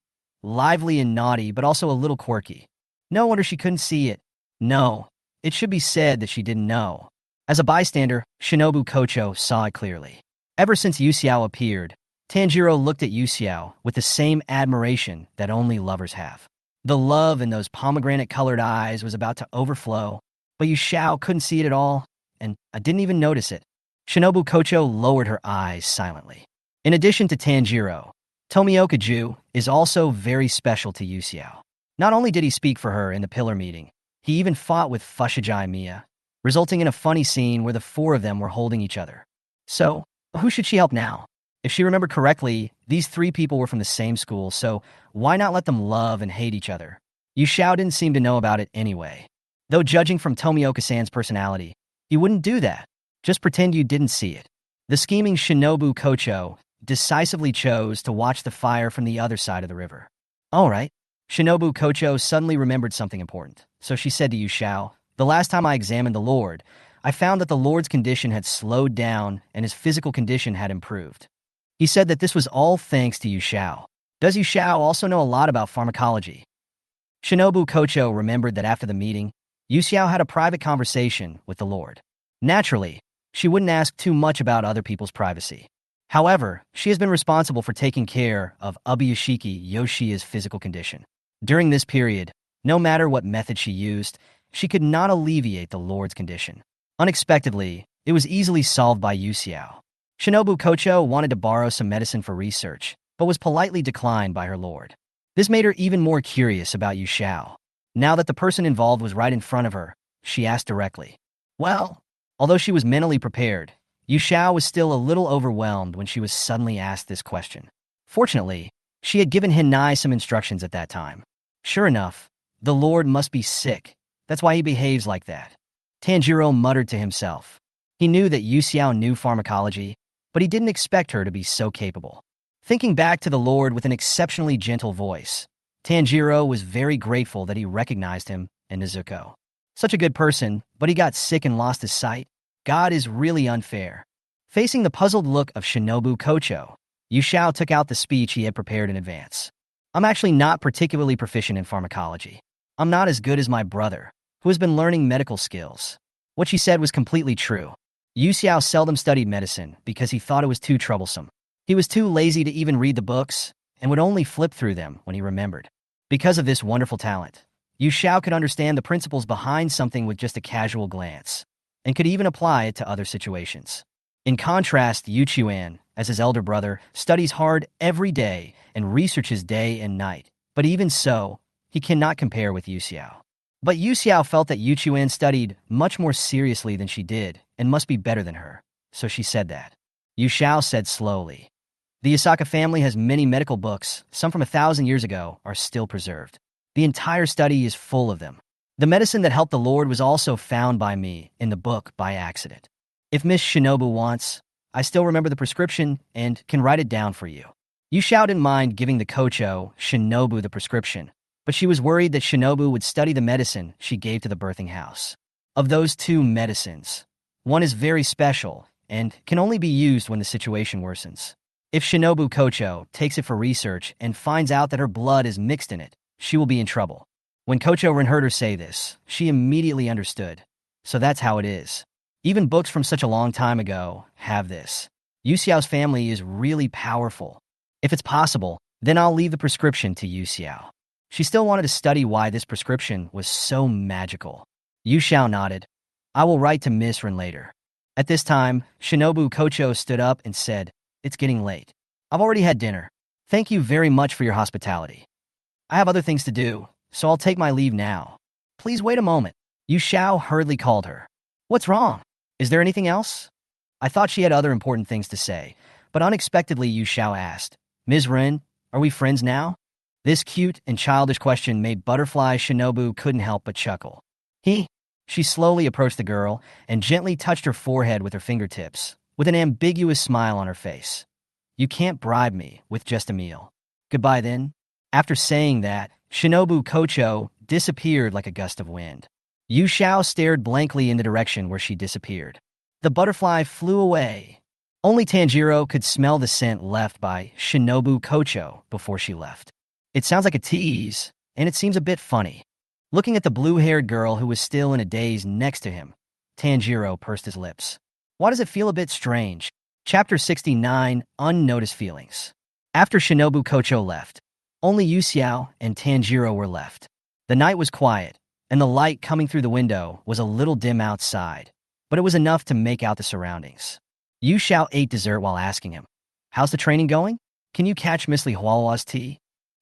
lively and naughty, but also a little quirky. No wonder she couldn't see it. No, it should be said that she didn't know. As a bystander, Shinobu Kocho saw it clearly. Ever since Yu Xiao appeared, Tanjiro looked at Yu Xiao with the same admiration that only lovers have. The love in those pomegranate-colored eyes was about to overflow, but Yu Xiao couldn't see it at all, and I didn't even notice it. Shinobu Kocho lowered her eyes silently. In addition to Tanjiro, Tomioka Ju is also very special to Yu Xiao. Not only did he speak for her in the pillar meeting, he even fought with Fushigi Miya, resulting in a funny scene where the four of them were holding each other. So, who should she help now? If she remembered correctly, these three people were from the same school, so why not let them love and hate each other? Yu Xiao didn't seem to know about it anyway. Though judging from Tomioka-san's personality, he wouldn't do that. Just pretend you didn't see it. The scheming Shinobu Kocho decisively chose to watch the fire from the other side of the river. All right. Shinobu Kocho suddenly remembered something important, so she said to Yu Xiao, the last time I examined the Lord, I found that the Lord's condition had slowed down and his physical condition had improved. He said that this was all thanks to Yu Xiao. Does Yu Xiao also know a lot about pharmacology? Shinobu Kocho remembered that after the meeting, Yu Xiao had a private conversation with the Lord. Naturally, she wouldn't ask too much about other people's privacy. However, she has been responsible for taking care of Ubuyashiki Yoshia's physical condition. During this period, no matter what method she used, she could not alleviate the Lord's condition. Unexpectedly, it was easily solved by Yu Xiao. Shinobu Kocho wanted to borrow some medicine for research, but was politely declined by her lord. This made her even more curious about Yu Xiao. Now that the person involved was right in front of her, she asked directly. Well, although she was mentally prepared, Yu Xiao was still a little overwhelmed when she was suddenly asked this question. Fortunately, she had given Hinai some instructions at that time. Sure enough, the Lord must be sick. That's why he behaves like that. Tanjiro muttered to himself. He knew that Yu Xiao knew pharmacology, but he didn't expect her to be so capable. Thinking back to the Lord with an exceptionally gentle voice, Tanjiro was very grateful that he recognized him and Nezuko. Such a good person, but he got sick and lost his sight. God is really unfair. Facing the puzzled look of Shinobu Kocho, Yu Xiao took out the speech he had prepared in advance. I'm actually not particularly proficient in pharmacology. I'm not as good as my brother, who has been learning medical skills. What she said was completely true. Yu Xiao seldom studied medicine because he thought it was too troublesome. He was too lazy to even read the books and would only flip through them when he remembered. Because of this wonderful talent, Yu Xiao could understand the principles behind something with just a casual glance, and could even apply it to other situations. In contrast, Yu Chuan, as his elder brother, studies hard every day and researches day and night. But even so, he cannot compare with Yu Xiao. But Yu Xiao felt that Yu Chuan studied much more seriously than she did and must be better than her, so she said that. Yu Xiao said slowly, The Asaka family has many medical books, some from 1,000 years ago, are still preserved. The entire study is full of them. The medicine that helped the Lord was also found by me in the book by accident. If Miss Shinobu wants, I still remember the prescription and can write it down for you. Yuxiao didn't mind giving the Kocho, Shinobu, the prescription, but she was worried that Shinobu would study the medicine she gave to the birthing house. Of those two medicines, one is very special and can only be used when the situation worsens. If Shinobu Kocho takes it for research and finds out that her blood is mixed in it, she will be in trouble. When Kocho heard her say this, she immediately understood. So that's how it is. Even books from such a long time ago have this. Yuxiao's family is really powerful. If it's possible, then I'll leave the prescription to Yuxiao. She still wanted to study why this prescription was so magical. Yuxiao nodded. I will write to Miss Rin later. At this time, Shinobu Kocho stood up and said, It's getting late. I've already had dinner. Thank you very much for your hospitality. I have other things to do, so I'll take my leave now. Please wait a moment. Yuxiao hurriedly called her. What's wrong? Is there anything else? I thought she had other important things to say, but unexpectedly Yuxiao asked, Ms. Rin, are we friends now? This cute and childish question made Butterfly Shinobu couldn't help but chuckle. She slowly approached the girl and gently touched her forehead with her fingertips, with an ambiguous smile on her face. You can't bribe me with just a meal. Goodbye then. After saying that, Shinobu Kocho disappeared like a gust of wind. Yuxiao stared blankly in the direction where she disappeared. The butterfly flew away. Only Tanjiro could smell the scent left by Shinobu Kocho before she left. It sounds like a tease, and it seems a bit funny. Looking at the blue-haired girl who was still in a daze next to him, Tanjiro pursed his lips. Why does it feel a bit strange? Chapter 69, Unnoticed Feelings. After Shinobu Kocho left, only Yuxiao and Tanjiro were left. The night was quiet, and the light coming through the window was a little dim outside, but it was enough to make out the surroundings. Yuxiao ate dessert while asking him, How's the training going? Can you catch Miss Li Huahua's tea?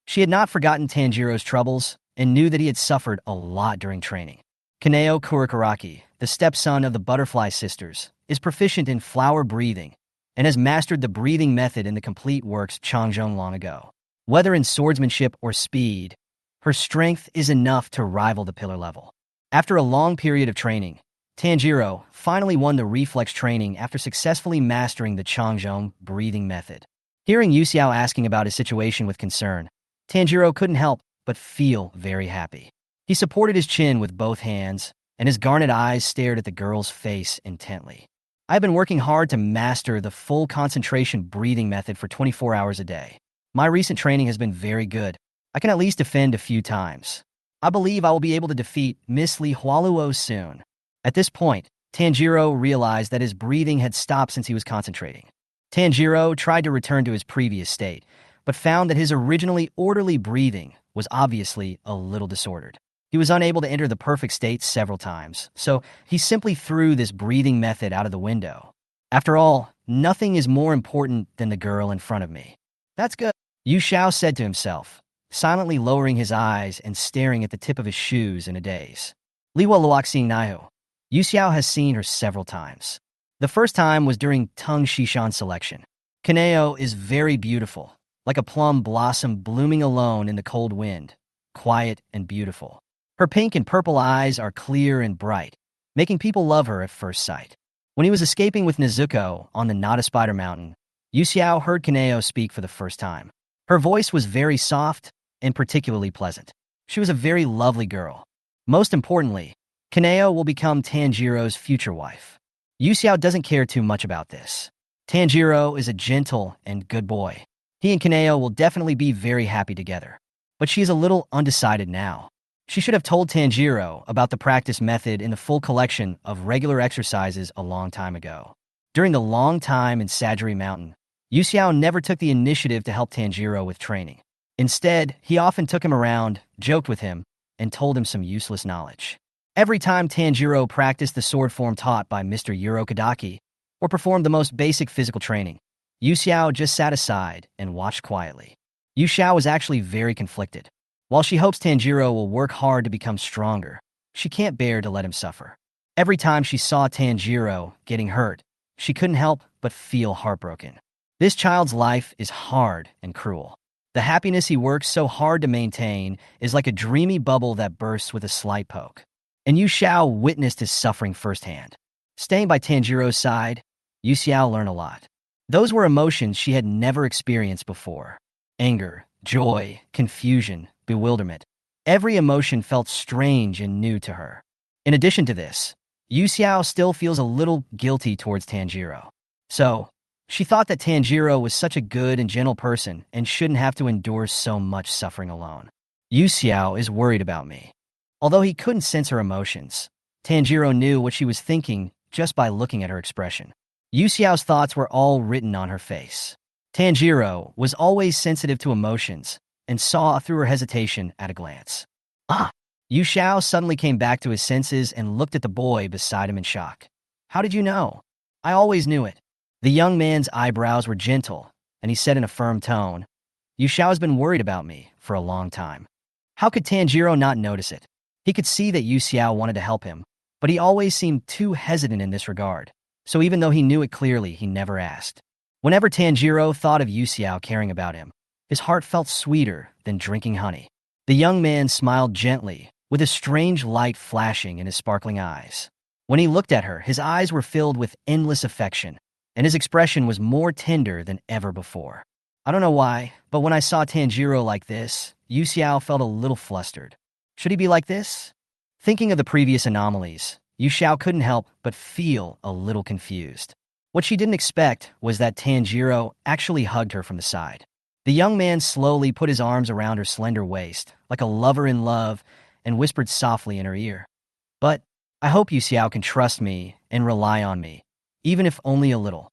She had not forgotten Tanjiro's troubles and knew that he had suffered a lot during training. Kaneo Kurokaraki, the stepson of the Butterfly Sisters, is proficient in flower breathing and has mastered the breathing method in the complete works Changzhong long ago. Whether in swordsmanship or speed, her strength is enough to rival the pillar level. After a long period of training, Tanjiro finally won the reflex training after successfully mastering the Changzhong breathing method. Hearing Yuxiao asking about his situation with concern, Tanjiro couldn't help but feel very happy. He supported his chin with both hands, and his garnet eyes stared at the girl's face intently. I've been working hard to master the full concentration breathing method for 24 hours a day. My recent training has been very good. I can at least defend a few times. I believe I will be able to defeat Miss Li Hualuo soon. At this point, Tanjiro realized that his breathing had stopped since he was concentrating. Tanjiro tried to return to his previous state, but found that his originally orderly breathing was obviously a little disordered. He was unable to enter the perfect state several times, so he simply threw this breathing method out of the window. After all, nothing is more important than the girl in front of me. That's good, Yuxiao said to himself, silently lowering his eyes and staring at the tip of his shoes in a daze. Liwa Luoxing Naihu. Yuxiao has seen her several times. The first time was during Tung Shishan selection. Kaneo is very beautiful, like a plum blossom blooming alone in the cold wind, quiet and beautiful. Her pink and purple eyes are clear and bright, making people love her at first sight. When he was escaping with Nezuko on the Not a Spider Mountain, Yuxiao heard Kaneo speak for the first time. Her voice was very soft and particularly pleasant. She was a very lovely girl. Most importantly, Kaneo will become Tanjiro's future wife. Yuxiao doesn't care too much about this. Tanjiro is a gentle and good boy. He and Kaneo will definitely be very happy together. But she is a little undecided now. She should have told Tanjiro about the practice method in the full collection of regular exercises a long time ago. During the long time in Sajiri Mountain, Yuxiao never took the initiative to help Tanjiro with training. Instead, he often took him around, joked with him, and told him some useless knowledge. Every time Tanjiro practiced the sword form taught by Mr. Urokodaki, or performed the most basic physical training, Yuxiao just sat aside and watched quietly. Yuxiao was actually very conflicted. While she hopes Tanjiro will work hard to become stronger, she can't bear to let him suffer. Every time she saw Tanjiro getting hurt, she couldn't help but feel heartbroken. This child's life is hard and cruel. The happiness he works so hard to maintain is like a dreamy bubble that bursts with a slight poke. And Yu Xiao witnessed his suffering firsthand. Staying by Tanjiro's side, Yu Xiao learned a lot. Those were emotions she had never experienced before. Anger, joy, confusion, bewilderment. Every emotion felt strange and new to her. In addition to this, Yu Xiao still feels a little guilty towards Tanjiro. So, she thought that Tanjiro was such a good and gentle person and shouldn't have to endure so much suffering alone. Yu Xiao is worried about me. Although he couldn't sense her emotions, Tanjiro knew what she was thinking just by looking at her expression. Yu Xiao's thoughts were all written on her face. Tanjiro was always sensitive to emotions and saw through her hesitation at a glance. Ah! Yu Xiao suddenly came back to his senses and looked at the boy beside him in shock. How did you know? I always knew it. The young man's eyebrows were gentle, and he said in a firm tone, Yu Xiao's been worried about me for a long time. How could Tanjiro not notice it? He could see that Yu Xiao wanted to help him, but he always seemed too hesitant in this regard, so even though he knew it clearly, he never asked. Whenever Tanjiro thought of Yu Xiao caring about him, his heart felt sweeter than drinking honey. The young man smiled gently, with a strange light flashing in his sparkling eyes. When he looked at her, his eyes were filled with endless affection, and his expression was more tender than ever before. I don't know why, but when I saw Tanjiro like this, Yu Xiao felt a little flustered. Should he be like this? Thinking of the previous anomalies, Yu Xiao couldn't help but feel a little confused. What she didn't expect was that Tanjiro actually hugged her from the side. The young man slowly put his arms around her slender waist, like a lover in love, and whispered softly in her ear. But I hope Yu Xiao can trust me and rely on me, even if only a little.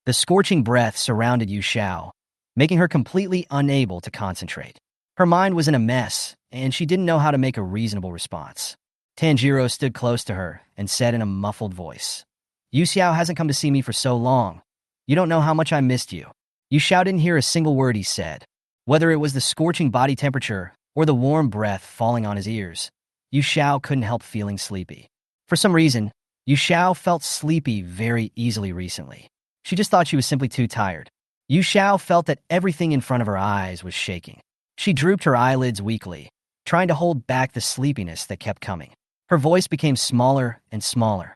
The scorching breath surrounded Yu Xiao, making her completely unable to concentrate. Her mind was in a mess, and she didn't know how to make a reasonable response. Tanjiro stood close to her and said in a muffled voice, Yu Xiao hasn't come to see me for so long. You don't know how much I missed you. Yu Xiao didn't hear a single word he said. Whether it was the scorching body temperature or the warm breath falling on his ears, Yu Xiao couldn't help feeling sleepy. For some reason, Yu Xiao felt sleepy very easily recently. She just thought she was simply too tired. Yu Xiao felt that everything in front of her eyes was shaking. She drooped her eyelids weakly, trying to hold back the sleepiness that kept coming. Her voice became smaller and smaller.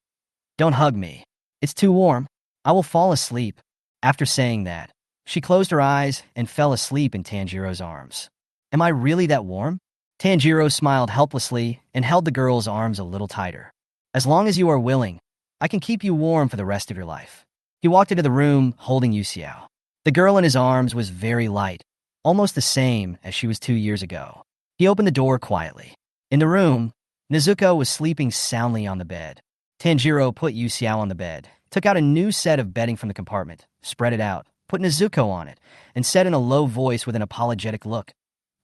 Don't hug me. It's too warm. I will fall asleep. After saying that, she closed her eyes and fell asleep in Tanjiro's arms. Am I really that warm? Tanjiro smiled helplessly and held the girl's arms a little tighter. As long as you are willing, I can keep you warm for the rest of your life. He walked into the room holding Yu Xiao. The girl in his arms was very light, almost the same as she was 2 years ago. He opened the door quietly. In the room, Nezuko was sleeping soundly on the bed. Tanjiro put Yu Xiao on the bed, took out a new set of bedding from the compartment, spread it out, put Nezuko on it, and said in a low voice with an apologetic look,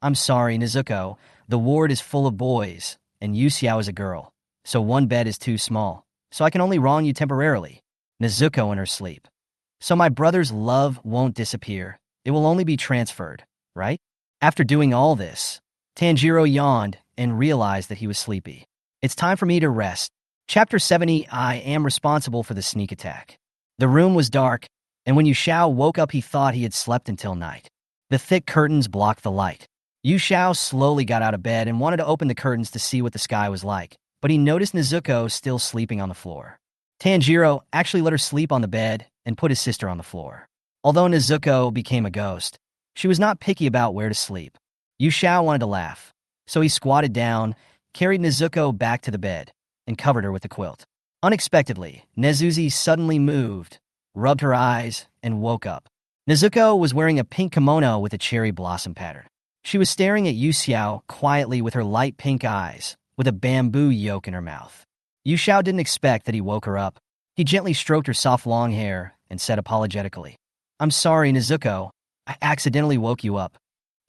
I'm sorry, Nezuko, the ward is full of boys, and Yu Xiao is a girl, so one bed is too small, so I can only wrong you temporarily. Nezuko in her sleep. So my brother's love won't disappear, it will only be transferred, right? After doing all this, Tanjiro yawned and realized that he was sleepy. It's time for me to rest. Chapter 70, I am responsible for the sneak attack. The room was dark, and when Yu Xiao woke up he thought he had slept until night. The thick curtains blocked the light. Yu Xiao slowly got out of bed and wanted to open the curtains to see what the sky was like, but he noticed Nezuko still sleeping on the floor. Tanjiro actually let her sleep on the bed and put his sister on the floor. Although Nezuko became a ghost, she was not picky about where to sleep. Yu Xiao wanted to laugh, so he squatted down, carried Nezuko back to the bed, and covered her with the quilt. Unexpectedly, Nezuzi suddenly moved, rubbed her eyes, and woke up. Nezuko was wearing a pink kimono with a cherry blossom pattern. She was staring at Yu Xiao quietly with her light pink eyes, with a bamboo yoke in her mouth. Yu Xiao didn't expect that he woke her up. He gently stroked her soft long hair and said apologetically, I'm sorry, Nezuko. I accidentally woke you up.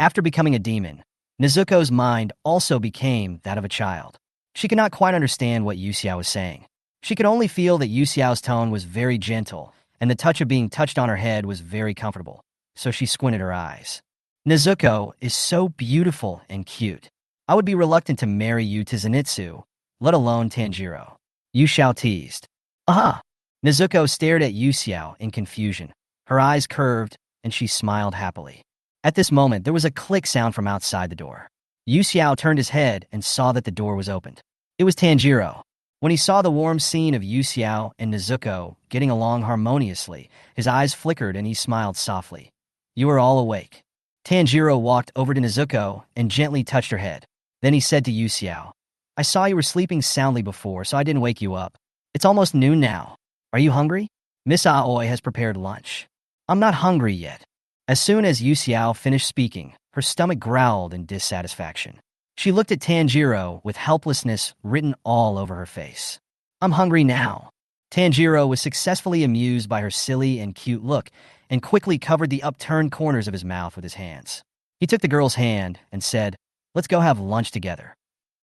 After becoming a demon, Nezuko's mind also became that of a child. She could not quite understand what Yu Xiao was saying. She could only feel that Yu Xiao's tone was very gentle, and the touch of being touched on her head was very comfortable, so she squinted her eyes. Nezuko is so beautiful and cute. I would be reluctant to marry you to Zenitsu, let alone Tanjiro. Yu Xiao teased. Aha! Nezuko stared at Yu Xiao in confusion. Her eyes curved, and she smiled happily. At this moment, there was a click sound from outside the door. Yu Xiao turned his head and saw that the door was opened. It was Tanjiro. When he saw the warm scene of Yu Xiao and Nezuko getting along harmoniously, his eyes flickered and he smiled softly. "You are all awake." Tanjiro walked over to Nezuko and gently touched her head. Then he said to Yu Xiao, "I saw you were sleeping soundly before, so I didn't wake you up. It's almost noon now. Are you hungry? Miss Aoi has prepared lunch." "I'm not hungry yet." As soon as Yu Xiao finished speaking, her stomach growled in dissatisfaction. She looked at Tanjiro with helplessness written all over her face. "I'm hungry now." Tanjiro was successfully amused by her silly and cute look and quickly covered the upturned corners of his mouth with his hands. He took the girl's hand and said, "Let's go have lunch together."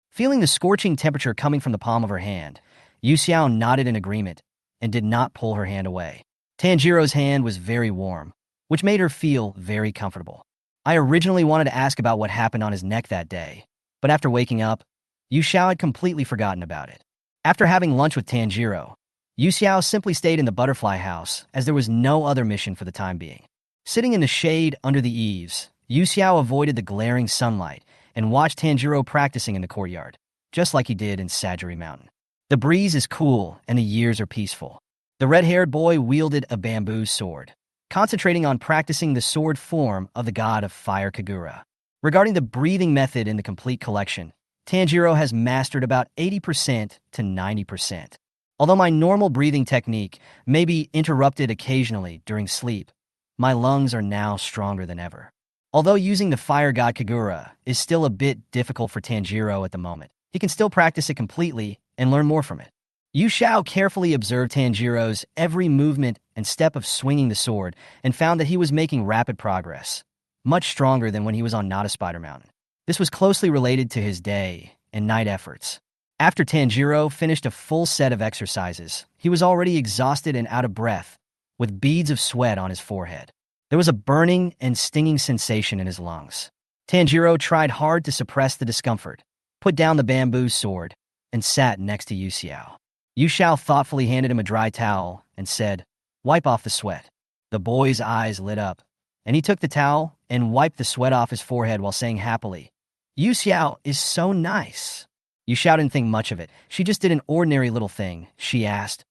Feeling the scorching temperature coming from the palm of her hand, Yu Xiao nodded in agreement and did not pull her hand away. Tanjiro's hand was very warm, which made her feel very comfortable. I originally wanted to ask about what happened on his neck that day, but after waking up, Yu Xiao had completely forgotten about it. After having lunch with Tanjiro, Yu Xiao simply stayed in the butterfly house as there was no other mission for the time being. Sitting in the shade under the eaves, Yu Xiao avoided the glaring sunlight and watched Tanjiro practicing in the courtyard, just like he did in Sajiri Mountain. The breeze is cool and the years are peaceful. The red-haired boy wielded a bamboo sword, concentrating on practicing the sword form of the god of fire Kagura. Regarding the breathing method in the complete collection, Tanjiro has mastered about 80% to 90%. Although my normal breathing technique may be interrupted occasionally during sleep, my lungs are now stronger than ever. Although using the fire god Kagura is still a bit difficult for Tanjiro at the moment, he can still practice it completely and learn more from it. Yu Xiao carefully observed Tanjiro's every movement and step of swinging the sword and found that he was making rapid progress, much stronger than when he was on Nada Spider Mountain. This was closely related to his day and night efforts. After Tanjiro finished a full set of exercises, he was already exhausted and out of breath, with beads of sweat on his forehead. There was a burning and stinging sensation in his lungs. Tanjiro tried hard to suppress the discomfort, put down the bamboo sword, and sat next to Yu Xiao. Yu Xiao thoughtfully handed him a dry towel and said, "Wipe off the sweat." The boy's eyes lit up, and he took the towel and wiped the sweat off his forehead while saying happily, "Yu Xiao is so nice." Yu Xiao didn't think much of it. She just did an ordinary little thing. She asked,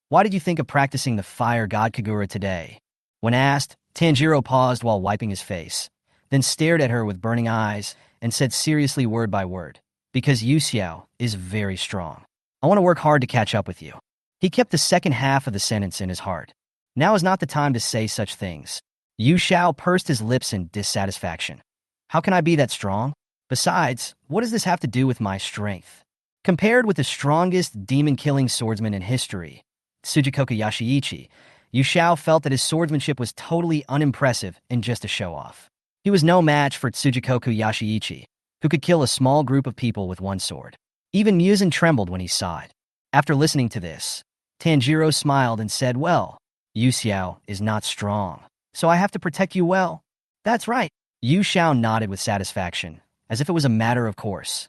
"Why did you think of practicing the fire god Kagura today?" When asked, Tanjiro paused while wiping his face, then stared at her with burning eyes and said seriously word by word, "Because Yu Xiao is very strong. I want to work hard to catch up with you." He kept the second half of the sentence in his heart. Now is not the time to say such things. Yu Xiao pursed his lips in dissatisfaction. "How can I be that strong? Besides, what does this have to do with my strength?" Compared with the strongest demon-killing swordsman in history, Tsujikoku Yashiichi, Yu Xiao felt that his swordsmanship was totally unimpressive and just a show-off. He was no match for Tsujikoku Yashiichi, who could kill a small group of people with one sword. Even Muzan trembled when he saw it. After listening to this, Tanjiro smiled and said, "Well, Yu Xiao is not strong, so I have to protect you well." "That's right." Yu Xiao nodded with satisfaction, as if it was a matter of course.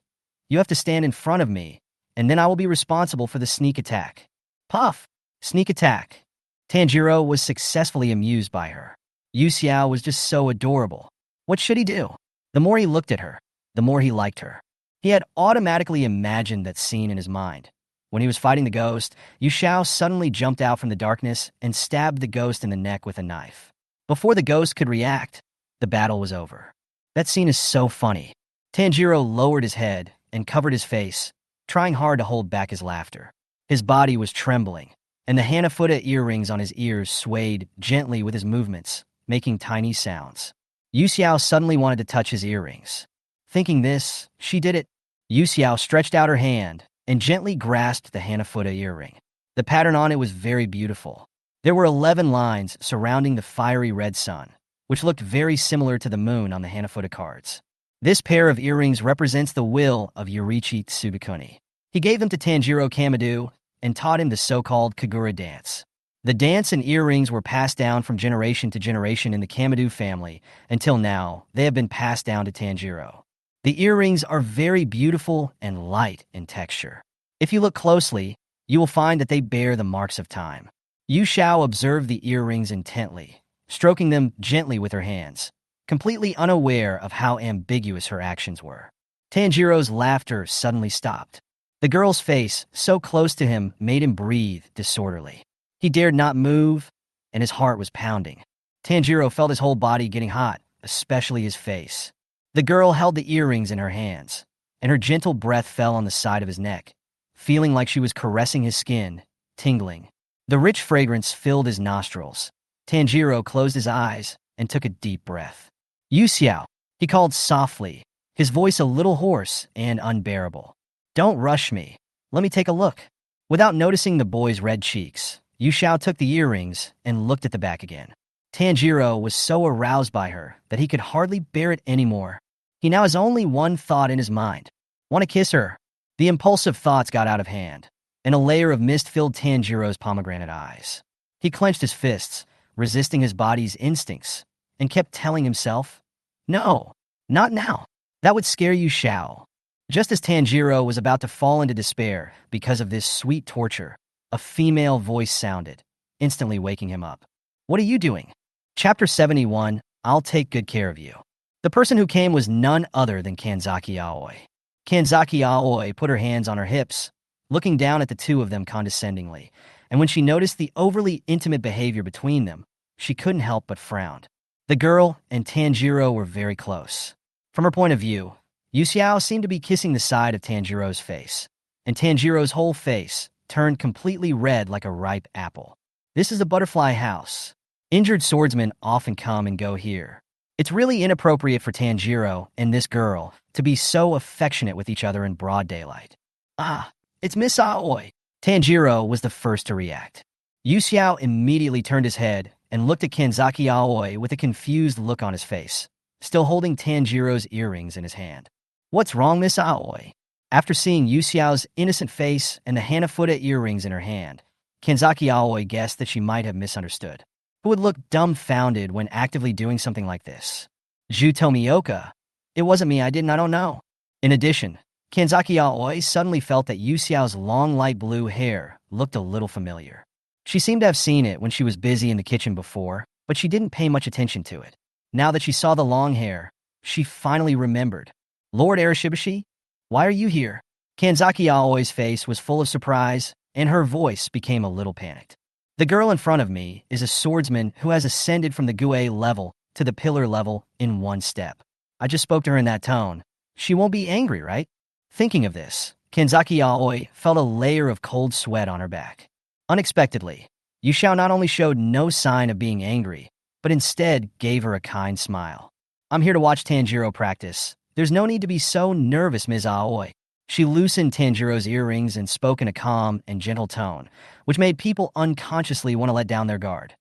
"You have to stand in front of me, and then I will be responsible for the sneak attack." Puff! Sneak attack. Tanjiro was successfully amused by her. Yu Xiao was just so adorable. What should he do? The more he looked at her, the more he liked her. He had automatically imagined that scene in his mind. When he was fighting the ghost, Yu Xiao suddenly jumped out from the darkness and stabbed the ghost in the neck with a knife. Before the ghost could react, the battle was over. That scene is so funny. Tanjiro lowered his head and covered his face, trying hard to hold back his laughter. His body was trembling, and the Hanafuda earrings on his ears swayed gently with his movements, making tiny sounds. Yu Xiao suddenly wanted to touch his earrings. Thinking this, she did it. Yu Xiao stretched out her hand and gently grasped the Hanafuda earring. The pattern on it was very beautiful. There were 11 lines surrounding the fiery red sun, which looked very similar to the moon on the Hanafuda cards. This pair of earrings represents the will of Yoriichi Tsubikuni. He gave them to Tanjiro Kamado and taught him the so-called Kagura dance. The dance and earrings were passed down from generation to generation in the Kamado family. Until now, they have been passed down to Tanjiro. The earrings are very beautiful and light in texture. If you look closely, you will find that they bear the marks of time. Yu Xiao observed the earrings intently stroking them gently with her hands, completely unaware of how ambiguous her actions were. Tanjiro's laughter suddenly stopped. The girl's face, so close to him, made him breathe disorderly. He dared not move, and his heart was pounding. Tanjiro felt his whole body getting hot, especially his face. The girl held the earrings in her hands, and her gentle breath fell on the side of his neck, feeling like she was caressing his skin, tingling. The rich fragrance filled his nostrils. Tanjiro closed his eyes and took a deep breath. "Yu Xiao," he called softly, his voice a little hoarse and unbearable. "Don't rush me. Let me take a look." Without noticing the boy's red cheeks, Yu Xiao took the earrings and looked at the back again. Tanjiro was so aroused by her that he could hardly bear it anymore. He now has only one thought in his mind: want to kiss her. The impulsive thoughts got out of hand, and a layer of mist filled Tanjiro's pomegranate eyes. He clenched his fists, resisting his body's instincts, and kept telling himself, "No, not now. That would scare Yu Xiao." Just as Tanjiro was about to fall into despair because of this sweet torture, a female voice sounded, instantly waking him up. "What are you doing?" Chapter 71, I'll Take Good Care of You. The person who came was none other than Kanzaki Aoi. Kanzaki Aoi put her hands on her hips, looking down at the two of them condescendingly, and when she noticed the overly intimate behavior between them, she couldn't help but frown. The girl and Tanjiro were very close. From her point of view, Yu Xiao seemed to be kissing the side of Tanjiro's face, and Tanjiro's whole face turned completely red like a ripe apple. This is a butterfly house. Injured swordsmen often come and go here. It's really inappropriate for Tanjiro and this girl to be so affectionate with each other in broad daylight. "Ah, it's Miss Aoi." Tanjiro was the first to react. Yu Xiao immediately turned his head and looked at Kanzaki Aoi with a confused look on his face, still holding Tanjiro's earrings in his hand. "What's wrong, Miss Aoi?" After seeing Yu Xiao's innocent face and the Hanafuda earrings in her hand, Kanzaki Aoi guessed that she might have misunderstood. Who would look dumbfounded when actively doing something like this? Ju Tomioka. "It wasn't me, I don't know." In addition, Kanzaki Aoi suddenly felt that Yu Xiao's long light blue hair looked a little familiar. She seemed to have seen it when she was busy in the kitchen before, but she didn't pay much attention to it. Now that she saw the long hair, she finally remembered. "Lord Arishibashi, why are you here?" Kanzaki Aoi's face was full of surprise, and her voice became a little panicked. "The girl in front of me is a swordsman who has ascended from the Gue level to the pillar level in one step. I just spoke to her in that tone. She won't be angry, right?" Thinking of this, Kanzaki Aoi felt a layer of cold sweat on her back. Unexpectedly, Yu Xiao not only showed no sign of being angry, but instead gave her a kind smile. "I'm here to watch Tanjiro practice. There's no need to be so nervous, Ms. Aoi." She loosened Tanjiro's earrings and spoke in a calm and gentle tone, which made people unconsciously want to let down their guard.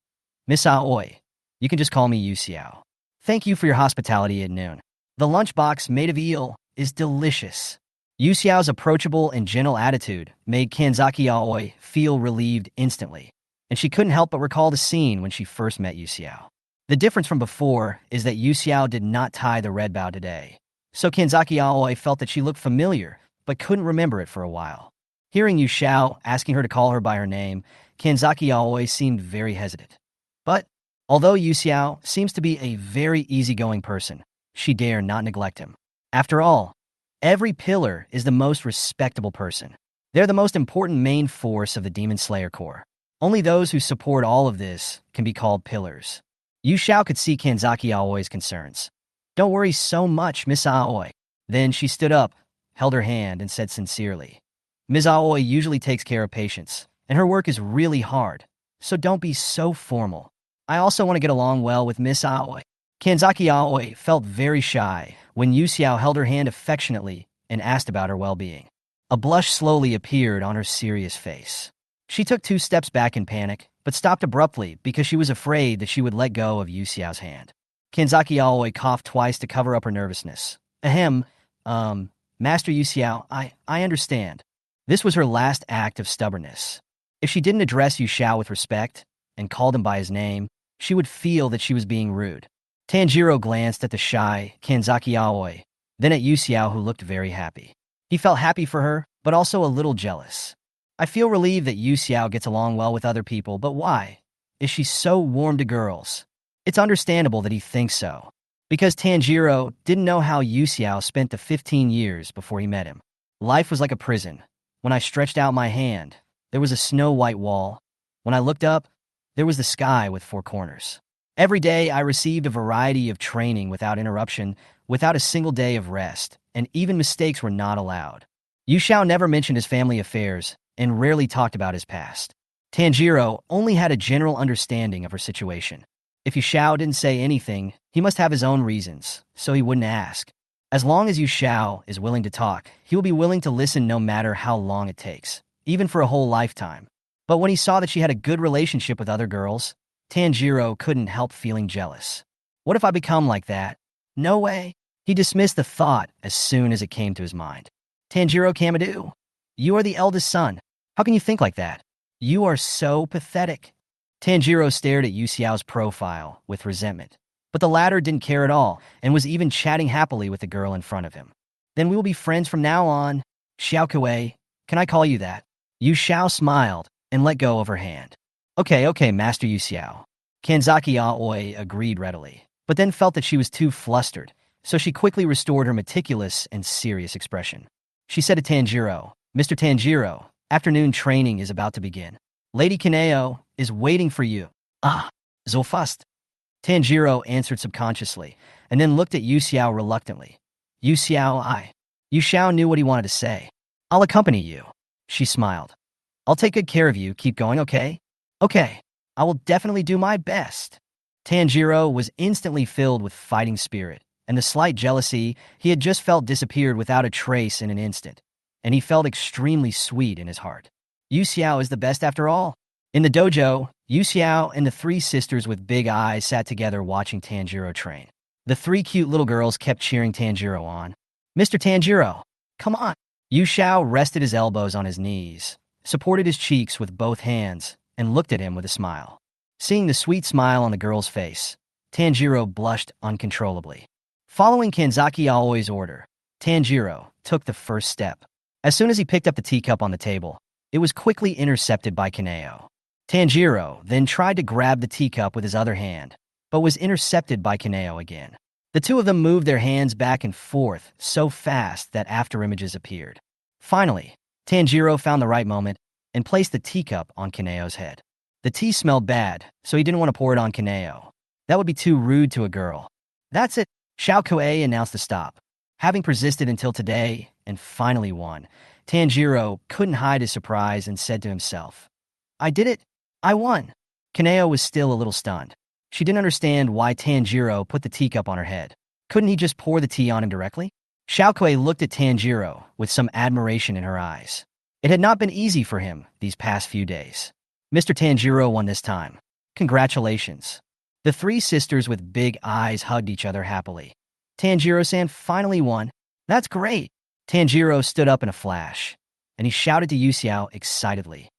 "Miss Aoi, you can just call me Yu Xiao. Thank you for your hospitality at noon. The lunchbox made of eel is delicious." Yu Xiao's approachable and gentle attitude made Kanzaki Aoi feel relieved instantly, and she couldn't help but recall the scene when she first met Yu Xiao. The difference from before is that Yu Xiao did not tie the red bow today, so Kanzaki Aoi felt that she looked familiar, but couldn't remember it for a while. Hearing Yu Xiao asking her to call her by her name, Kanzaki Aoi seemed very hesitant. But although Yu Xiao seems to be a very easygoing person, she dare not neglect him. After all, every pillar is the most respectable person. They're the most important main force of the Demon Slayer Corps. Only those who support all of this can be called pillars. Yu Xiao could see Kanzaki Aoi's concerns. "Don't worry so much, Miss Aoi." Then she stood up, held her hand, and said sincerely, "Ms. Aoi usually takes care of patients, and her work is really hard, so don't be so formal. I also want to get along well with Miss Aoi." Kanzaki Aoi felt very shy when Yu Xiao held her hand affectionately and asked about her well-being. A blush slowly appeared on her serious face. She took 2 steps back in panic, but stopped abruptly because she was afraid that she would let go of Yu Xiao's hand. Kanzaki Aoi coughed twice to cover up her nervousness. "Ahem, Master Yu Xiao, I understand." This was her last act of stubbornness. If she didn't address Yu Xiao with respect and called him by his name, she would feel that she was being rude. Tanjiro glanced at the shy Kanzaki Aoi, then at Yu Xiao, who looked very happy. He felt happy for her, but also a little jealous. "I feel relieved that Yu Xiao gets along well with other people, but why? Is she so warm to girls?" It's understandable that he thinks so, because Tanjiro didn't know how Yu Xiao spent the 15 years before he met him. Life was like a prison. When I stretched out my hand, there was a snow-white wall. When I looked up, there was the sky with four corners. Every day, I received a variety of training without interruption, without a single day of rest, and even mistakes were not allowed. Yu Xiao never mentioned his family affairs and rarely talked about his past. Tanjiro only had a general understanding of her situation. If Yu Xiao didn't say anything, he must have his own reasons, so he wouldn't ask. As long as Yu Xiao is willing to talk, he will be willing to listen no matter how long it takes, even for a whole lifetime. But when he saw that she had a good relationship with other girls, Tanjiro couldn't help feeling jealous. What if I become like that? No way. He dismissed the thought as soon as it came to his mind. Tanjiro Kamadu, you are the eldest son. How can you think like that? You are so pathetic. Tanjiro stared at Yu Xiao's profile with resentment, but the latter didn't care at all and was even chatting happily with the girl in front of him. Then we will be friends from now on. Xiaokui, can I call you that? Yu Xiao smiled and let go of her hand. Okay, Master Yu Xiao. Kanzaki Aoi agreed readily, but then felt that she was too flustered, so she quickly restored her meticulous and serious expression. She said to Tanjiro, Mr. Tanjiro, afternoon training is about to begin. Lady Kaneo is waiting for you. Ah, so fast. Tanjiro answered subconsciously, and then looked at Yu Xiao reluctantly. Yu Xiao. Yu Xiao knew what he wanted to say. I'll accompany you. She smiled. I'll take good care of you. Keep going, okay? Okay. I will definitely do my best. Tanjiro was instantly filled with fighting spirit, and the slight jealousy he had just felt disappeared without a trace in an instant, and he felt extremely sweet in his heart. Yu Xiao is the best after all. In the dojo, Yu Xiao and the three sisters with big eyes sat together watching Tanjiro train. The three cute little girls kept cheering Tanjiro on. Mr. Tanjiro, come on. Yu Xiao rested his elbows on his knees, supported his cheeks with both hands, and looked at him with a smile. Seeing the sweet smile on the girl's face, Tanjiro blushed uncontrollably. Following Kanzaki Aoi's order, Tanjiro took the first step. As soon as he picked up the teacup on the table, it was quickly intercepted by Kaneo. Tanjiro then tried to grab the teacup with his other hand, but was intercepted by Kaneo again. The two of them moved their hands back and forth so fast that afterimages appeared. Finally, Tanjiro found the right moment and placed the teacup on Kaneo's head. The tea smelled bad, so he didn't want to pour it on Kaneo. That would be too rude to a girl. That's it. Xiaokui announced to stop. Having persisted until today and finally won, Tanjiro couldn't hide his surprise and said to himself, I did it. I won. Kaneo was still a little stunned. She didn't understand why Tanjiro put the teacup on her head. Couldn't he just pour the tea on him directly? Xiaokui looked at Tanjiro with some admiration in her eyes. It had not been easy for him these past few days. Mr. Tanjiro won this time. Congratulations. The three sisters with big eyes hugged each other happily. Tanjiro-san finally won. That's great. Tanjiro stood up in a flash, and he shouted to Yu Xiao excitedly.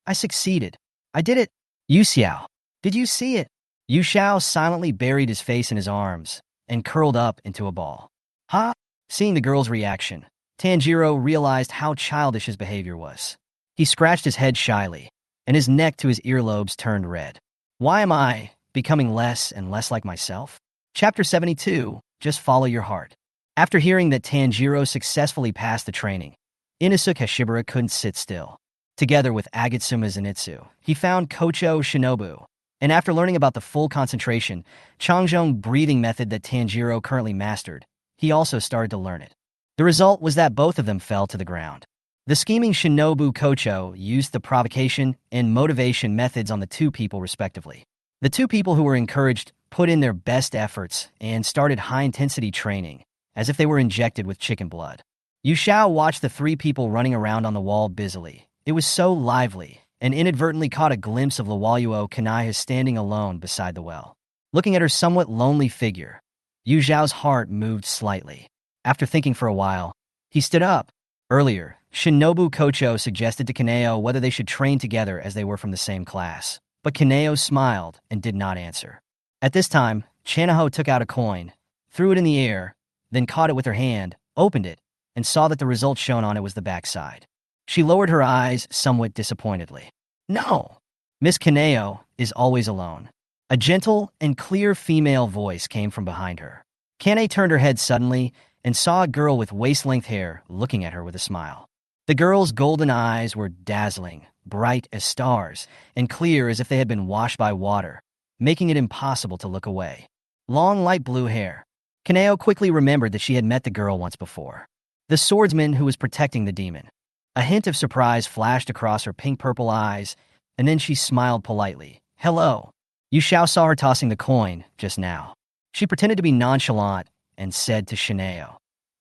I succeeded. I did it. Yu Xiao, did you see it? Yu Xiao silently buried his face in his arms and curled up into a ball. Ha! Seeing the girl's reaction, Tanjiro realized how childish his behavior was. He scratched his head shyly, and his neck to his earlobes turned red. Why am I becoming less and less like myself? Chapter 72, Just Follow Your Heart. After hearing that Tanjiro successfully passed the training, Inosuke Hashibara couldn't sit still. Together with Agatsuma Zenitsu, he found Kocho Shinobu, and after learning about the full concentration, Changjong breathing method that Tanjiro currently mastered, he also started to learn it. The result was that both of them fell to the ground. The scheming Shinobu Kocho used the provocation and motivation methods on the two people respectively. The two people who were encouraged put in their best efforts and started high-intensity training, as if they were injected with chicken blood. Yu Xiao watched the three people running around on the wall busily. It was so lively, and inadvertently caught a glimpse of Luoyuo Kanai standing alone beside the well. Looking at her somewhat lonely figure, Yu Xiao's heart moved slightly. After thinking for a while, he stood up. Earlier, Shinobu Kocho suggested to Kaneo whether they should train together as they were from the same class, but Kaneo smiled and did not answer. At this time, Chanaho took out a coin, threw it in the air, then caught it with her hand, opened it, and saw that the result shown on it was the backside. She lowered her eyes somewhat disappointedly. No! Miss Kaneo is always alone. A gentle and clear female voice came from behind her. Kane turned her head suddenly and saw a girl with waist-length hair looking at her with a smile. The girl's golden eyes were dazzling, bright as stars, and clear as if they had been washed by water, making it impossible to look away. Long light blue hair. Kaneo quickly remembered that she had met the girl once before. The swordsman who was protecting the demon. A hint of surprise flashed across her pink-purple eyes, and then she smiled politely. Hello. Yu Xiao saw her tossing the coin just now. She pretended to be nonchalant and said to Shineo,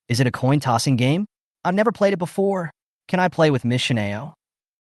Is it a coin-tossing game? I've never played it before. Can I play with Miss Shineo?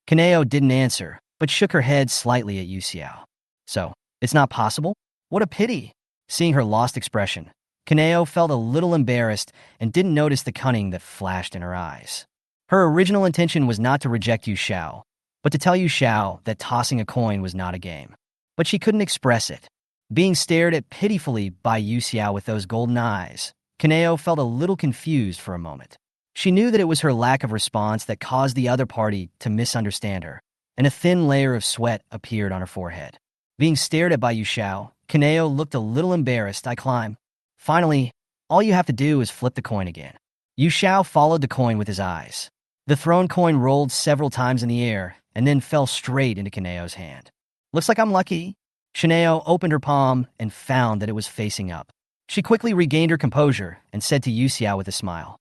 Kaneo didn't answer, but shook her head slightly at Yu Xiao. So, it's not possible? What a pity. Seeing her lost expression, Kaneo felt a little embarrassed and didn't notice the cunning that flashed in her eyes. Her original intention was not to reject Yu Xiao, but to tell Yu Xiao that tossing a coin was not a game. But she couldn't express it. Being stared at pitifully by Yu Xiao with those golden eyes, Kaneo felt a little confused for a moment. She knew that it was her lack of response that caused the other party to misunderstand her, and a thin layer of sweat appeared on her forehead. Being stared at by Yu Xiao, Kaneo looked a little embarrassed. I climb. Finally, all you have to do is flip the coin again. Yu Xiao followed the coin with his eyes. The thrown coin rolled several times in the air and then fell straight into Kaneo's hand. Looks like I'm lucky. Shineo opened her palm and found that it was facing up. She quickly regained her composure and said to Yu Xiao with a smile,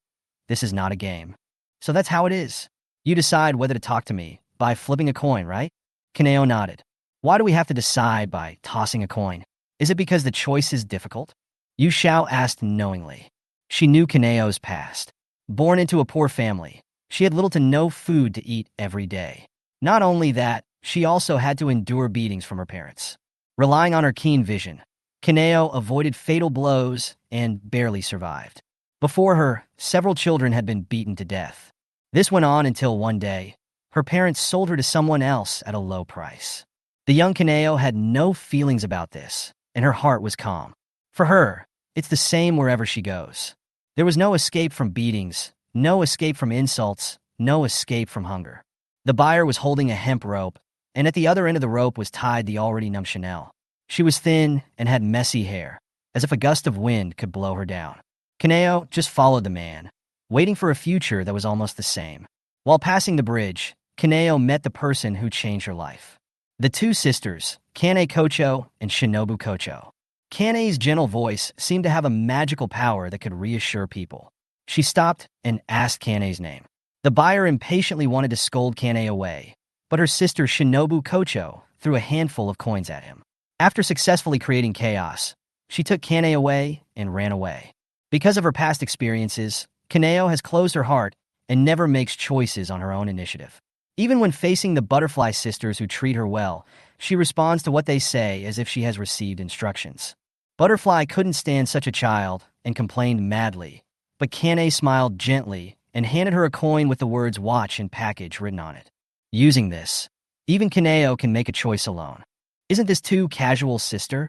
This is not a game. So that's how it is. You decide whether to talk to me by flipping a coin, right? Kaneo nodded. Why do we have to decide by tossing a coin? Is it because the choice is difficult? Yu Xiao asked knowingly. She knew Kaneo's past. Born into a poor family, she had little to no food to eat every day. Not only that, she also had to endure beatings from her parents. Relying on her keen vision, Kaneo avoided fatal blows and barely survived. Before her, several children had been beaten to death. This went on until one day, her parents sold her to someone else at a low price. The young Kaneo had no feelings about this, and her heart was calm. For her, it's the same wherever she goes. There was no escape from beatings, no escape from insults, no escape from hunger. The buyer was holding a hemp rope, and at the other end of the rope was tied the already numb Chanel. She was thin and had messy hair, as if a gust of wind could blow her down. Kaneo just followed the man, waiting for a future that was almost the same. While passing the bridge, Kaneo met the person who changed her life. The two sisters, Kane Kocho and Shinobu Kocho. Kane's gentle voice seemed to have a magical power that could reassure people. She stopped and asked Kane's name. The buyer impatiently wanted to scold Kane away, but her sister Shinobu Kocho threw a handful of coins at him. After successfully creating chaos, she took Kane away and ran away. Because of her past experiences, Kaneo has closed her heart and never makes choices on her own initiative. Even when facing the butterfly sisters who treat her well, she responds to what they say as if she has received instructions. Butterfly couldn't stand such a child and complained madly, but Kane smiled gently and handed her a coin with the words watch and package written on it. Using this, even Kaneo can make a choice alone. Isn't this too casual, sister?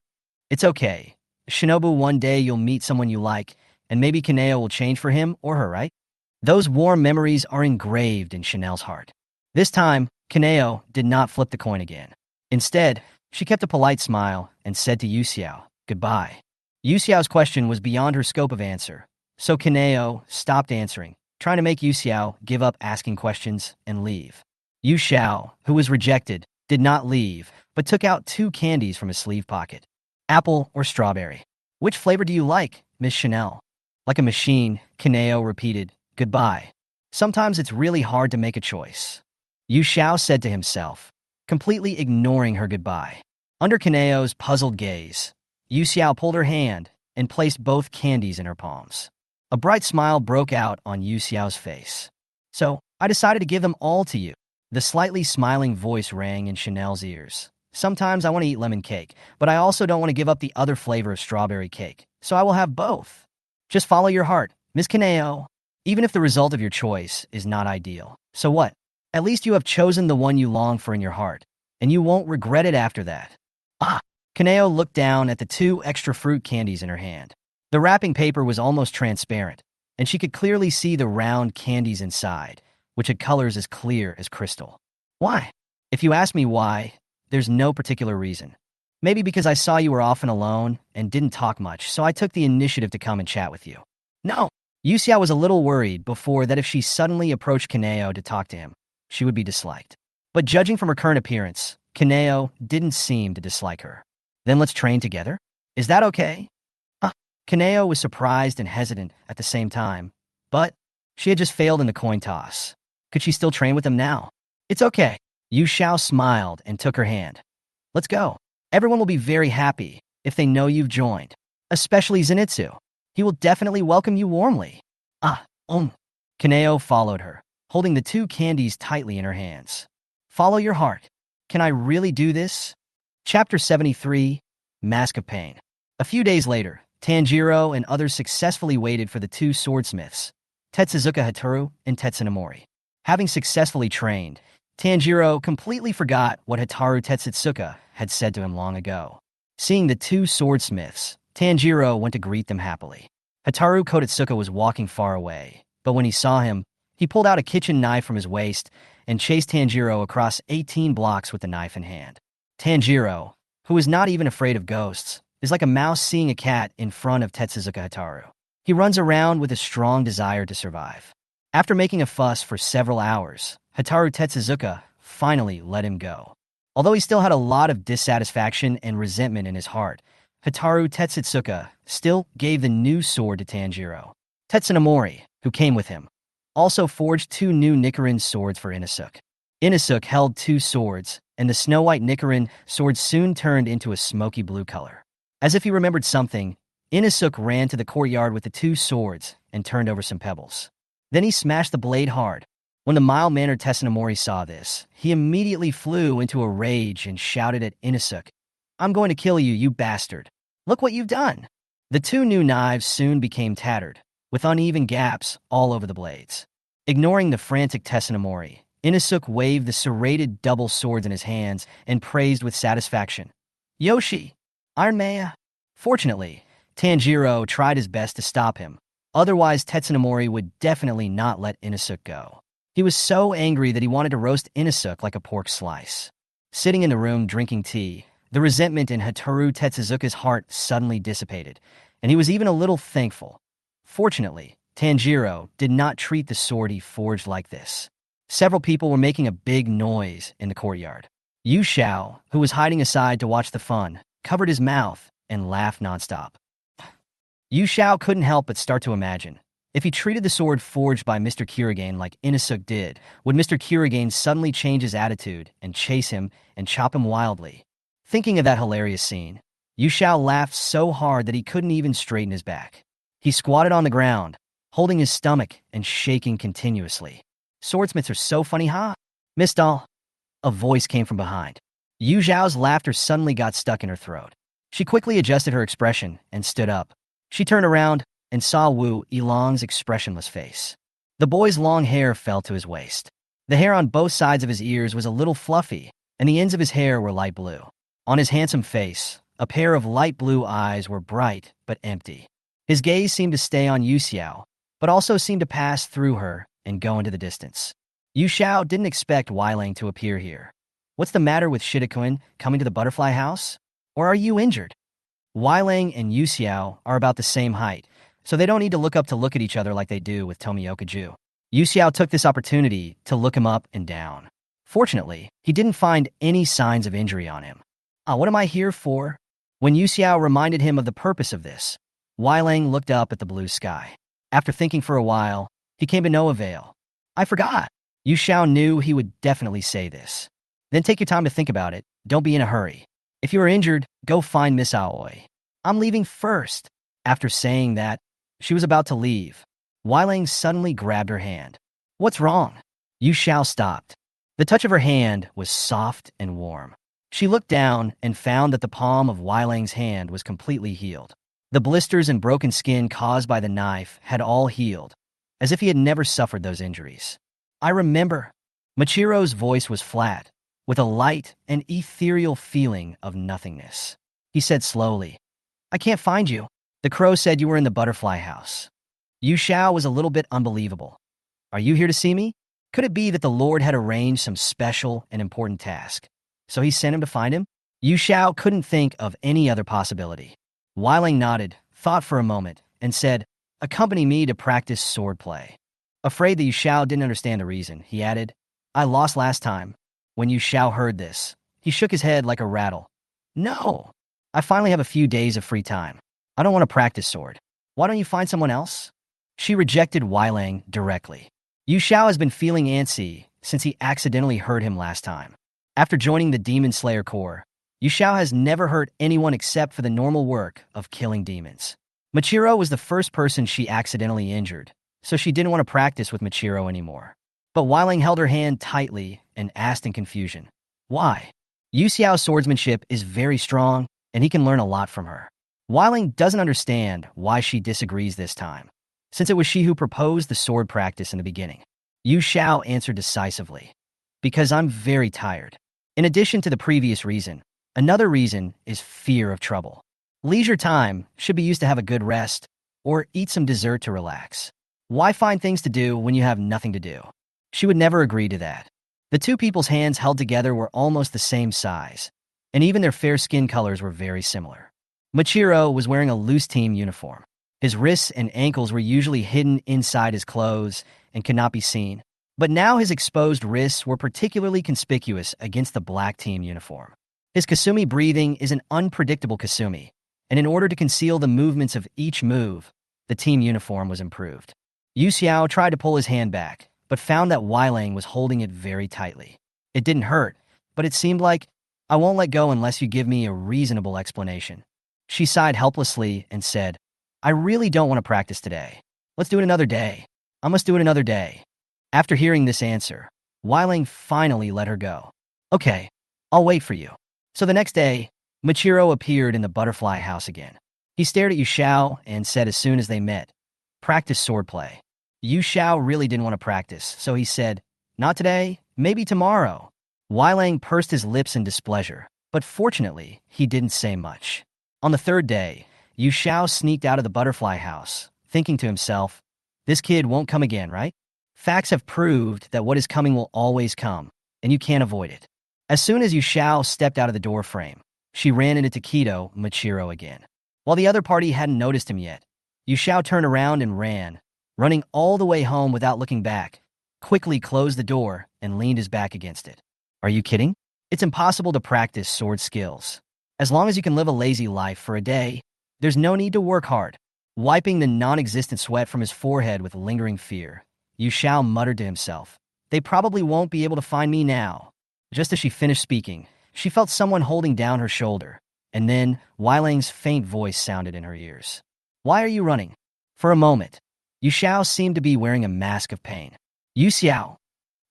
It's okay. Shinobu, one day you'll meet someone you like, and maybe Kaneo will change for him or her, right? Those warm memories are engraved in Chanel's heart. This time, Kaneo did not flip the coin again. Instead, she kept a polite smile and said to Yu Xiao, goodbye. Yu Xiao's question was beyond her scope of answer, so Kaneo stopped answering, trying to make Yu Xiao give up asking questions and leave. Yu Xiao, who was rejected, did not leave, but took out 2 candies from his sleeve pocket. Apple or strawberry? Which flavor do you like, Miss Chanel? Like a machine, Kaneo repeated, goodbye. Sometimes it's really hard to make a choice. Yu Xiao said to himself, completely ignoring her goodbye. Under Kaneo's puzzled gaze, Yu Xiao pulled her hand and placed both candies in her palms. A bright smile broke out on Yu Xiao's face. So, I decided to give them all to you. The slightly smiling voice rang in Chanel's ears. Sometimes I want to eat lemon cake, but I also don't want to give up the other flavor of strawberry cake, so I will have both. Just follow your heart, Miss Kaneo. Even if the result of your choice is not ideal. So what? At least you have chosen the one you long for in your heart, and you won't regret it after that. Ah! Kaneo looked down at the 2 extra fruit candies in her hand. The wrapping paper was almost transparent, and she could clearly see the round candies inside, which had colors as clear as crystal. Why? If you ask me why, there's no particular reason. Maybe because I saw you were often alone and didn't talk much, so I took the initiative to come and chat with you. No. Yuxiao was a little worried before that if she suddenly approached Kaneo to talk to him, she would be disliked. But judging from her current appearance, Kaneo didn't seem to dislike her. Then let's train together? Is that okay? Kaneo was surprised and hesitant at the same time, but she had just failed in the coin toss. Could she still train with him now? It's okay. Yu Xiao smiled and took her hand. Let's go. Everyone will be very happy if they know you've joined, especially Zenitsu. He will definitely welcome you warmly. Kaneo followed her, holding the two candies tightly in her hands. Follow your heart. Can I really do this? Chapter 73, Mask of Pain. A few days later, Tanjiro and others successfully waited for the two swordsmiths, Tetsuzuka Hataru and Tetsunamori. Having successfully trained, Tanjiro completely forgot what Hataru Tetsuzuka had said to him long ago. Seeing the two swordsmiths, Tanjiro went to greet them happily. Hataru Kotetsuka was walking far away, but when he saw him, he pulled out a kitchen knife from his waist and chased Tanjiro across 18 blocks with the knife in hand. Tanjiro, who is not even afraid of ghosts, is like a mouse seeing a cat in front of Tetsuzuka Hataru. He runs around with a strong desire to survive. After making a fuss for several hours, Hataru Tetsuzuka finally let him go. Although he still had a lot of dissatisfaction and resentment in his heart, Hataru Tetsuzuka still gave the new sword to Tanjiro. Tetsunamori, who came with him, also forged two new Nichiren swords for Inosuke. Inosuke held two swords, and the snow-white Nichiren sword soon turned into a smoky blue color. As if he remembered something, Inosuke ran to the courtyard with the two swords and turned over some pebbles. Then he smashed the blade hard. When the mild-mannered Tetsunamori saw this, he immediately flew into a rage and shouted at Inosuke, "I'm going to kill you, you bastard. Look what you've done." The two new knives soon became tattered, with uneven gaps all over the blades. Ignoring the frantic Tetsunamori, Inosuke waved the serrated double swords in his hands and praised with satisfaction, "Yoshi! Iron Maya!" Fortunately, Tanjiro tried his best to stop him. Otherwise, Tetsunamori would definitely not let Inosuke go. He was so angry that he wanted to roast Inosuke like a pork slice. Sitting in the room drinking tea, the resentment in Hataru Tetsuzuka's heart suddenly dissipated, and he was even a little thankful. Fortunately, Tanjiro did not treat the sword he forged like this. Several people were making a big noise in the courtyard. Yu Xiao, who was hiding aside to watch the fun, covered his mouth and laughed nonstop. Yu Xiao couldn't help but start to imagine, if he treated the sword forged by Mr. Kirigane like Inosuke did, would Mr. Kirigane suddenly change his attitude and chase him and chop him wildly? Thinking of that hilarious scene, Yu Xiao laughed so hard that he couldn't even straighten his back. He squatted on the ground, holding his stomach and shaking continuously. "Swordsmiths are so funny, huh? Miss Doll?" A voice came from behind. Yu Xiao's laughter suddenly got stuck in her throat. She quickly adjusted her expression and stood up. She turned around and saw Wu Yilong's expressionless face. The boy's long hair fell to his waist. The hair on both sides of his ears was a little fluffy, and the ends of his hair were light blue. On his handsome face, a pair of light blue eyes were bright but empty. His gaze seemed to stay on Yu Xiao, but also seemed to pass through her and go into the distance. Yu Xiao didn't expect Weilang to appear here. "What's the matter with Shidakun coming to the butterfly house? Or are you injured?" Weilang and Yu Xiao are about the same height, so they don't need to look up to look at each other like they do with Tomioka Ju. Yu Xiao took this opportunity to look him up and down. Fortunately, he didn't find any signs of injury on him. What am I here for?" When Yu Xiao reminded him of the purpose of this, Weilang looked up at the blue sky. After thinking for a while, he came to no avail. "I forgot." Yu Xiao knew he would definitely say this. "Then take your time to think about it. Don't be in a hurry. If you are injured, go find Miss Aoi. I'm leaving first." After saying that, she was about to leave. Weilang suddenly grabbed her hand. "What's wrong?" Yu Xiao stopped. The touch of her hand was soft and warm. She looked down and found that the palm of Weilang's hand was completely healed. The blisters and broken skin caused by the knife had all healed, as if he had never suffered those injuries. "I remember." Machiro's voice was flat, with a light and ethereal feeling of nothingness. He said slowly, "I can't find you. The crow said you were in the butterfly house." Yu Xiao was a little bit unbelievable. "Are you here to see me?" Could it be that the Lord had arranged some special and important task, so he sent him to find him? Yu Xiao couldn't think of any other possibility. Weiling nodded, thought for a moment, and said, "Accompany me to practice swordplay." Afraid that Yu Xiao didn't understand the reason, he added, "I lost last time." When Yu Xiao heard this, he shook his head like a rattle. "No! I finally have a few days of free time. I don't want to practice sword. Why don't you find someone else?" She rejected Weilang directly. Yu Xiao has been feeling antsy since he accidentally hurt him last time. After joining the Demon Slayer Corps, Yu Xiao has never hurt anyone except for the normal work of killing demons. Michiro was the first person she accidentally injured, so she didn't want to practice with Michiro anymore. But Weiling held her hand tightly and asked in confusion, "Why?" Yu Xiao's swordsmanship is very strong, and he can learn a lot from her. Weiling doesn't understand why she disagrees this time, since it was she who proposed the sword practice in the beginning. Yu Xiao answered decisively, "Because I'm very tired." In addition to the previous reason, another reason is fear of trouble. Leisure time should be used to have a good rest or eat some dessert to relax. Why find things to do when you have nothing to do? She would never agree to that. The two people's hands held together were almost the same size, and even their fair skin colors were very similar. Michiro was wearing a loose team uniform. His wrists and ankles were usually hidden inside his clothes and could not be seen, but now his exposed wrists were particularly conspicuous against the black team uniform. His Kasumi breathing is an unpredictable Kasumi, and in order to conceal the movements of each move, the team uniform was improved. Yu Xiao tried to pull his hand back, but found that Weilang was holding it very tightly. It didn't hurt, but it seemed like, "I won't let go unless you give me a reasonable explanation." She sighed helplessly and said, "I really don't want to practice today. Let's do it another day. I must do it another day." After hearing this answer, Weiling finally let her go. "Okay, I'll wait for you." So the next day, Michiro appeared in the butterfly house again. He stared at Yu Xiao and said as soon as they met, "Practice swordplay." Yu Xiao really didn't want to practice, so he said, "Not today, maybe tomorrow." Weilang pursed his lips in displeasure, but fortunately, he didn't say much. On the third day, Yu Xiao sneaked out of the butterfly house, thinking to himself, "This kid won't come again, right?" Facts have proved that what is coming will always come, and you can't avoid it. As soon as Yu Xiao stepped out of the doorframe, she ran into Takedo Michiro again. While the other party hadn't noticed him yet, Yu Xiao turned around and ran, running all the way home without looking back, quickly closed the door and leaned his back against it. Are you kidding? It's impossible to practice sword skills. As long as you can live a lazy life for a day, there's no need to work hard. Wiping the non-existent sweat from his forehead with lingering fear, Yu Xiao muttered to himself, "They probably won't be able to find me now." Just as she finished speaking, she felt someone holding down her shoulder, and then Weiling's faint voice sounded in her ears. "Why are you running?" For a moment, Yu Xiao seemed to be wearing a mask of pain. "Yu Xiao."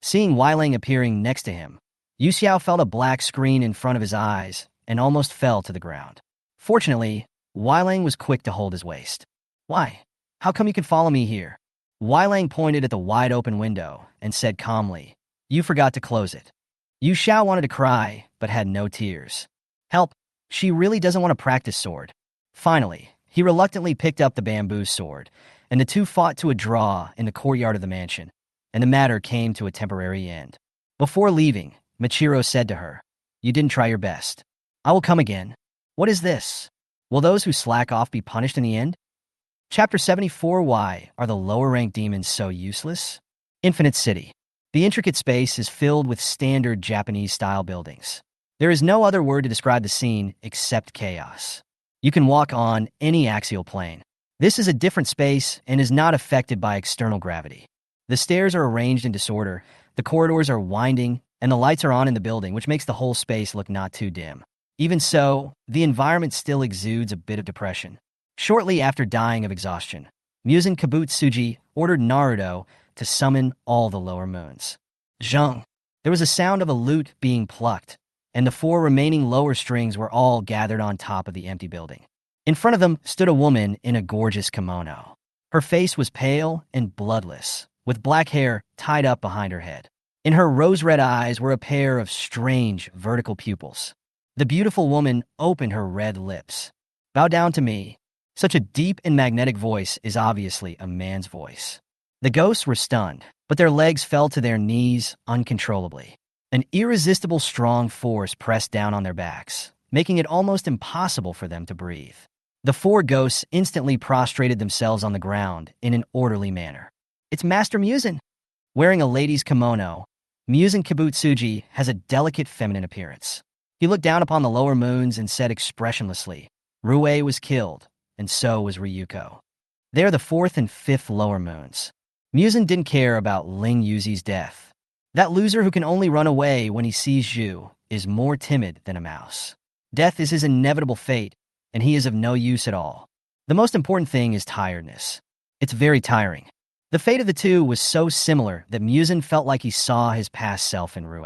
Seeing Weiling appearing next to him, Yu Xiao felt a black screen in front of his eyes and almost fell to the ground. Fortunately, Weiling was quick to hold his waist. "Why? How come you can follow me here?" Weiling pointed at the wide-open window and said calmly, "You forgot to close it." Yu Xiao wanted to cry, but had no tears. "Help! She really doesn't want to practice sword." Finally, he reluctantly picked up the bamboo sword, and the two fought to a draw in the courtyard of the mansion, and the matter came to a temporary end. Before leaving, Michiro said to her, "You didn't try your best. I will come again." What is this? Will those who slack off be punished in the end? Chapter 74. Why are the lower-ranked demons so useless? Infinite City. The intricate space is filled with standard Japanese-style buildings. There is no other word to describe the scene except chaos. You can walk on any axial plane. This is a different space and is not affected by external gravity. The stairs are arranged in disorder, the corridors are winding, and the lights are on in the building, which makes the whole space look not too dim. Even so, the environment still exudes a bit of depression. Shortly after dying of exhaustion, Musen Kabutsuji ordered Naruto to summon all the lower moons. Zheng. There was a sound of a lute being plucked, and the four remaining lower strings were all gathered on top of the empty building. In front of them stood a woman in a gorgeous kimono. Her face was pale and bloodless, with black hair tied up behind her head. In her rose-red eyes were a pair of strange vertical pupils. The beautiful woman opened her red lips. "Bow down to me." Such a deep and magnetic voice is obviously a man's voice. The ghosts were stunned, but their legs fell to their knees uncontrollably. An irresistible strong force pressed down on their backs, making it almost impossible for them to breathe. The four ghosts instantly prostrated themselves on the ground in an orderly manner. It's Master Muzan! Wearing a lady's kimono, Muzan Kibutsuji has a delicate feminine appearance. He looked down upon the lower moons and said expressionlessly, Rue was killed, and so was Ryuko. They are the fourth and fifth lower moons. Muzan didn't care about Ling Yuzi's death. That loser who can only run away when he sees Zhu is more timid than a mouse. Death is his inevitable fate, and he is of no use at all. The most important thing is tiredness. It's very tiring. The fate of the two was so similar that Muzan felt like he saw his past self in Rue.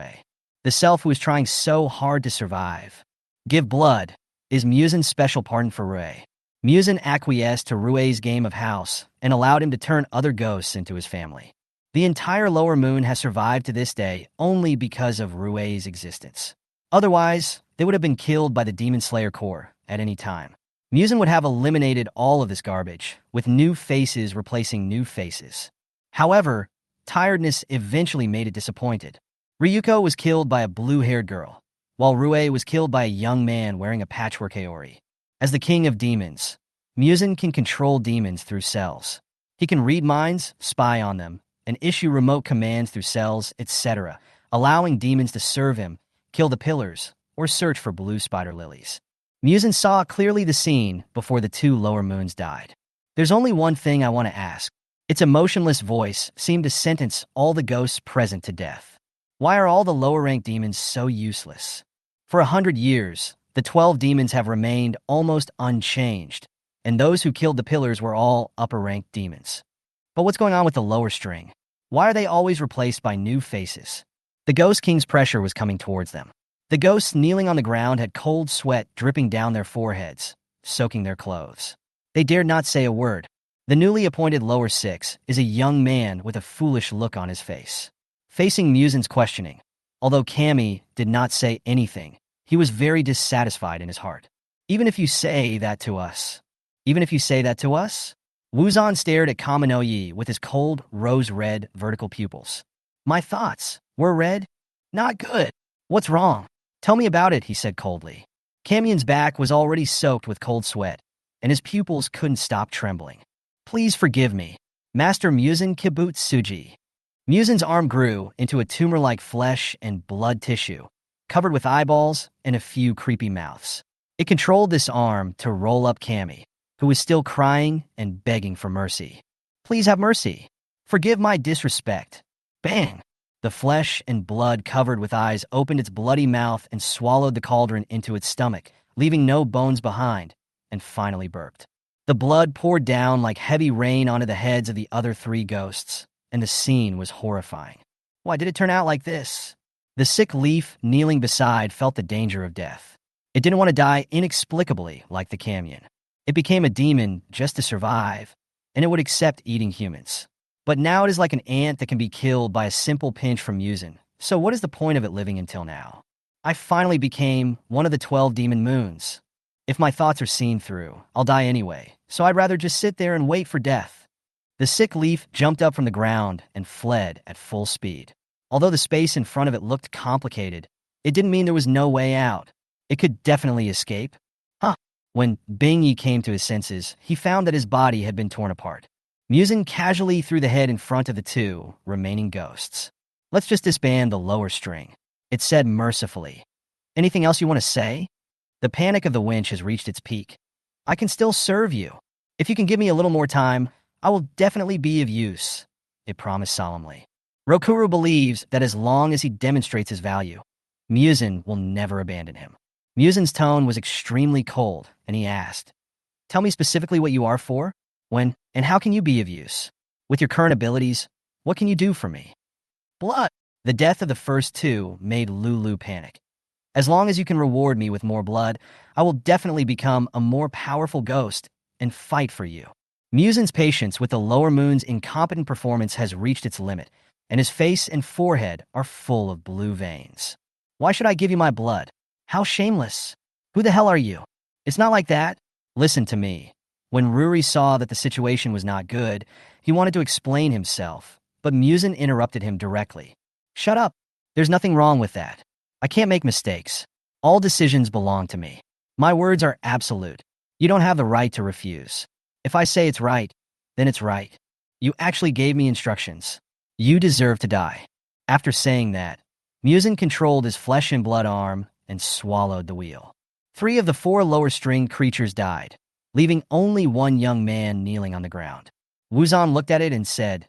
The self who was trying so hard to survive. Give blood is Muzan's special pardon for Rue. Muzan acquiesced to Rue's game of house and allowed him to turn other ghosts into his family. The entire lower moon has survived to this day only because of Rue's existence. Otherwise, they would have been killed by the Demon Slayer Corps at any time. Muzan would have eliminated all of this garbage, with new faces replacing new faces. However, tiredness eventually made it disappointed. Ryuko was killed by a blue-haired girl, while Rue was killed by a young man wearing a patchwork haori. As the king of demons, Muzan can control demons through cells. He can read minds, spy on them, and issue remote commands through cells, etc., allowing demons to serve him, kill the pillars, or search for blue spider lilies. Muzan saw clearly the scene before the two lower moons died. There's only one thing I want to ask. Its emotionless voice seemed to sentence all the ghosts present to death. Why are all the lower-ranked demons so useless? For 100 years, the 12 demons have remained almost unchanged, and those who killed the pillars were all upper-ranked demons. But what's going on with the lower string? Why are they always replaced by new faces? The Ghost King's pressure was coming towards them. The ghosts kneeling on the ground had cold sweat dripping down their foreheads, soaking their clothes. They dared not say a word. The newly appointed lower six is a young man with a foolish look on his face. Facing Muzan's questioning, although Kami did not say anything, he was very dissatisfied in his heart. Even if you say that to us? Wuzan stared at Kaminoyi with his cold, rose-red vertical pupils. My thoughts were red? Not good. What's wrong? Tell me about it, he said coldly. Kamion's back was already soaked with cold sweat, and his pupils couldn't stop trembling. Please forgive me, Master Muzan Kibutsuji. Muzan's arm grew into a tumor-like flesh and blood tissue, covered with eyeballs and a few creepy mouths. It controlled this arm to roll up Kami, who was still crying and begging for mercy. Please have mercy. Forgive my disrespect. Bang! The flesh and blood covered with eyes opened its bloody mouth and swallowed the cauldron into its stomach, leaving no bones behind, and finally burped. The blood poured down like heavy rain onto the heads of the other three ghosts, and the scene was horrifying. Why did it turn out like this? The sick leaf kneeling beside felt the danger of death. It didn't want to die inexplicably like the Camion. It became a demon just to survive, and it would accept eating humans. But now it is like an ant that can be killed by a simple pinch from Muzan. So what is the point of it living until now? I finally became one of the 12 demon moons. If my thoughts are seen through, I'll die anyway, so I'd rather just sit there and wait for death. The sick leaf jumped up from the ground and fled at full speed. Although the space in front of it looked complicated, it didn't mean there was no way out. It could definitely escape. When Bingyi came to his senses, he found that his body had been torn apart. Muzan casually threw the head in front of the two remaining ghosts. Let's just disband the lower string, it said mercifully. Anything else you want to say? The panic of the winch has reached its peak. I can still serve you. If you can give me a little more time, I will definitely be of use, it promised solemnly. Rokuru believes that as long as he demonstrates his value, Muzan will never abandon him. Muzan's tone was extremely cold, and he asked, Tell me specifically what you are for, when, and how can you be of use? With your current abilities, what can you do for me? Blood! The death of the first two made Lulu panic. As long as you can reward me with more blood, I will definitely become a more powerful ghost and fight for you. Muzan's patience with the lower moon's incompetent performance has reached its limit, and his face and forehead are full of blue veins. Why should I give you my blood? How shameless. Who the hell are you? It's not like that. Listen to me. When Ruri saw that the situation was not good, he wanted to explain himself, but Muzan interrupted him directly. Shut up. There's nothing wrong with that. I can't make mistakes. All decisions belong to me. My words are absolute. You don't have the right to refuse. If I say it's right, then it's right. You actually gave me instructions. You deserve to die." After saying that, Muzan controlled his flesh and blood arm and swallowed the wheel. 3 of the 4 lower string creatures died, leaving only one young man kneeling on the ground. Wuzan looked at it and said,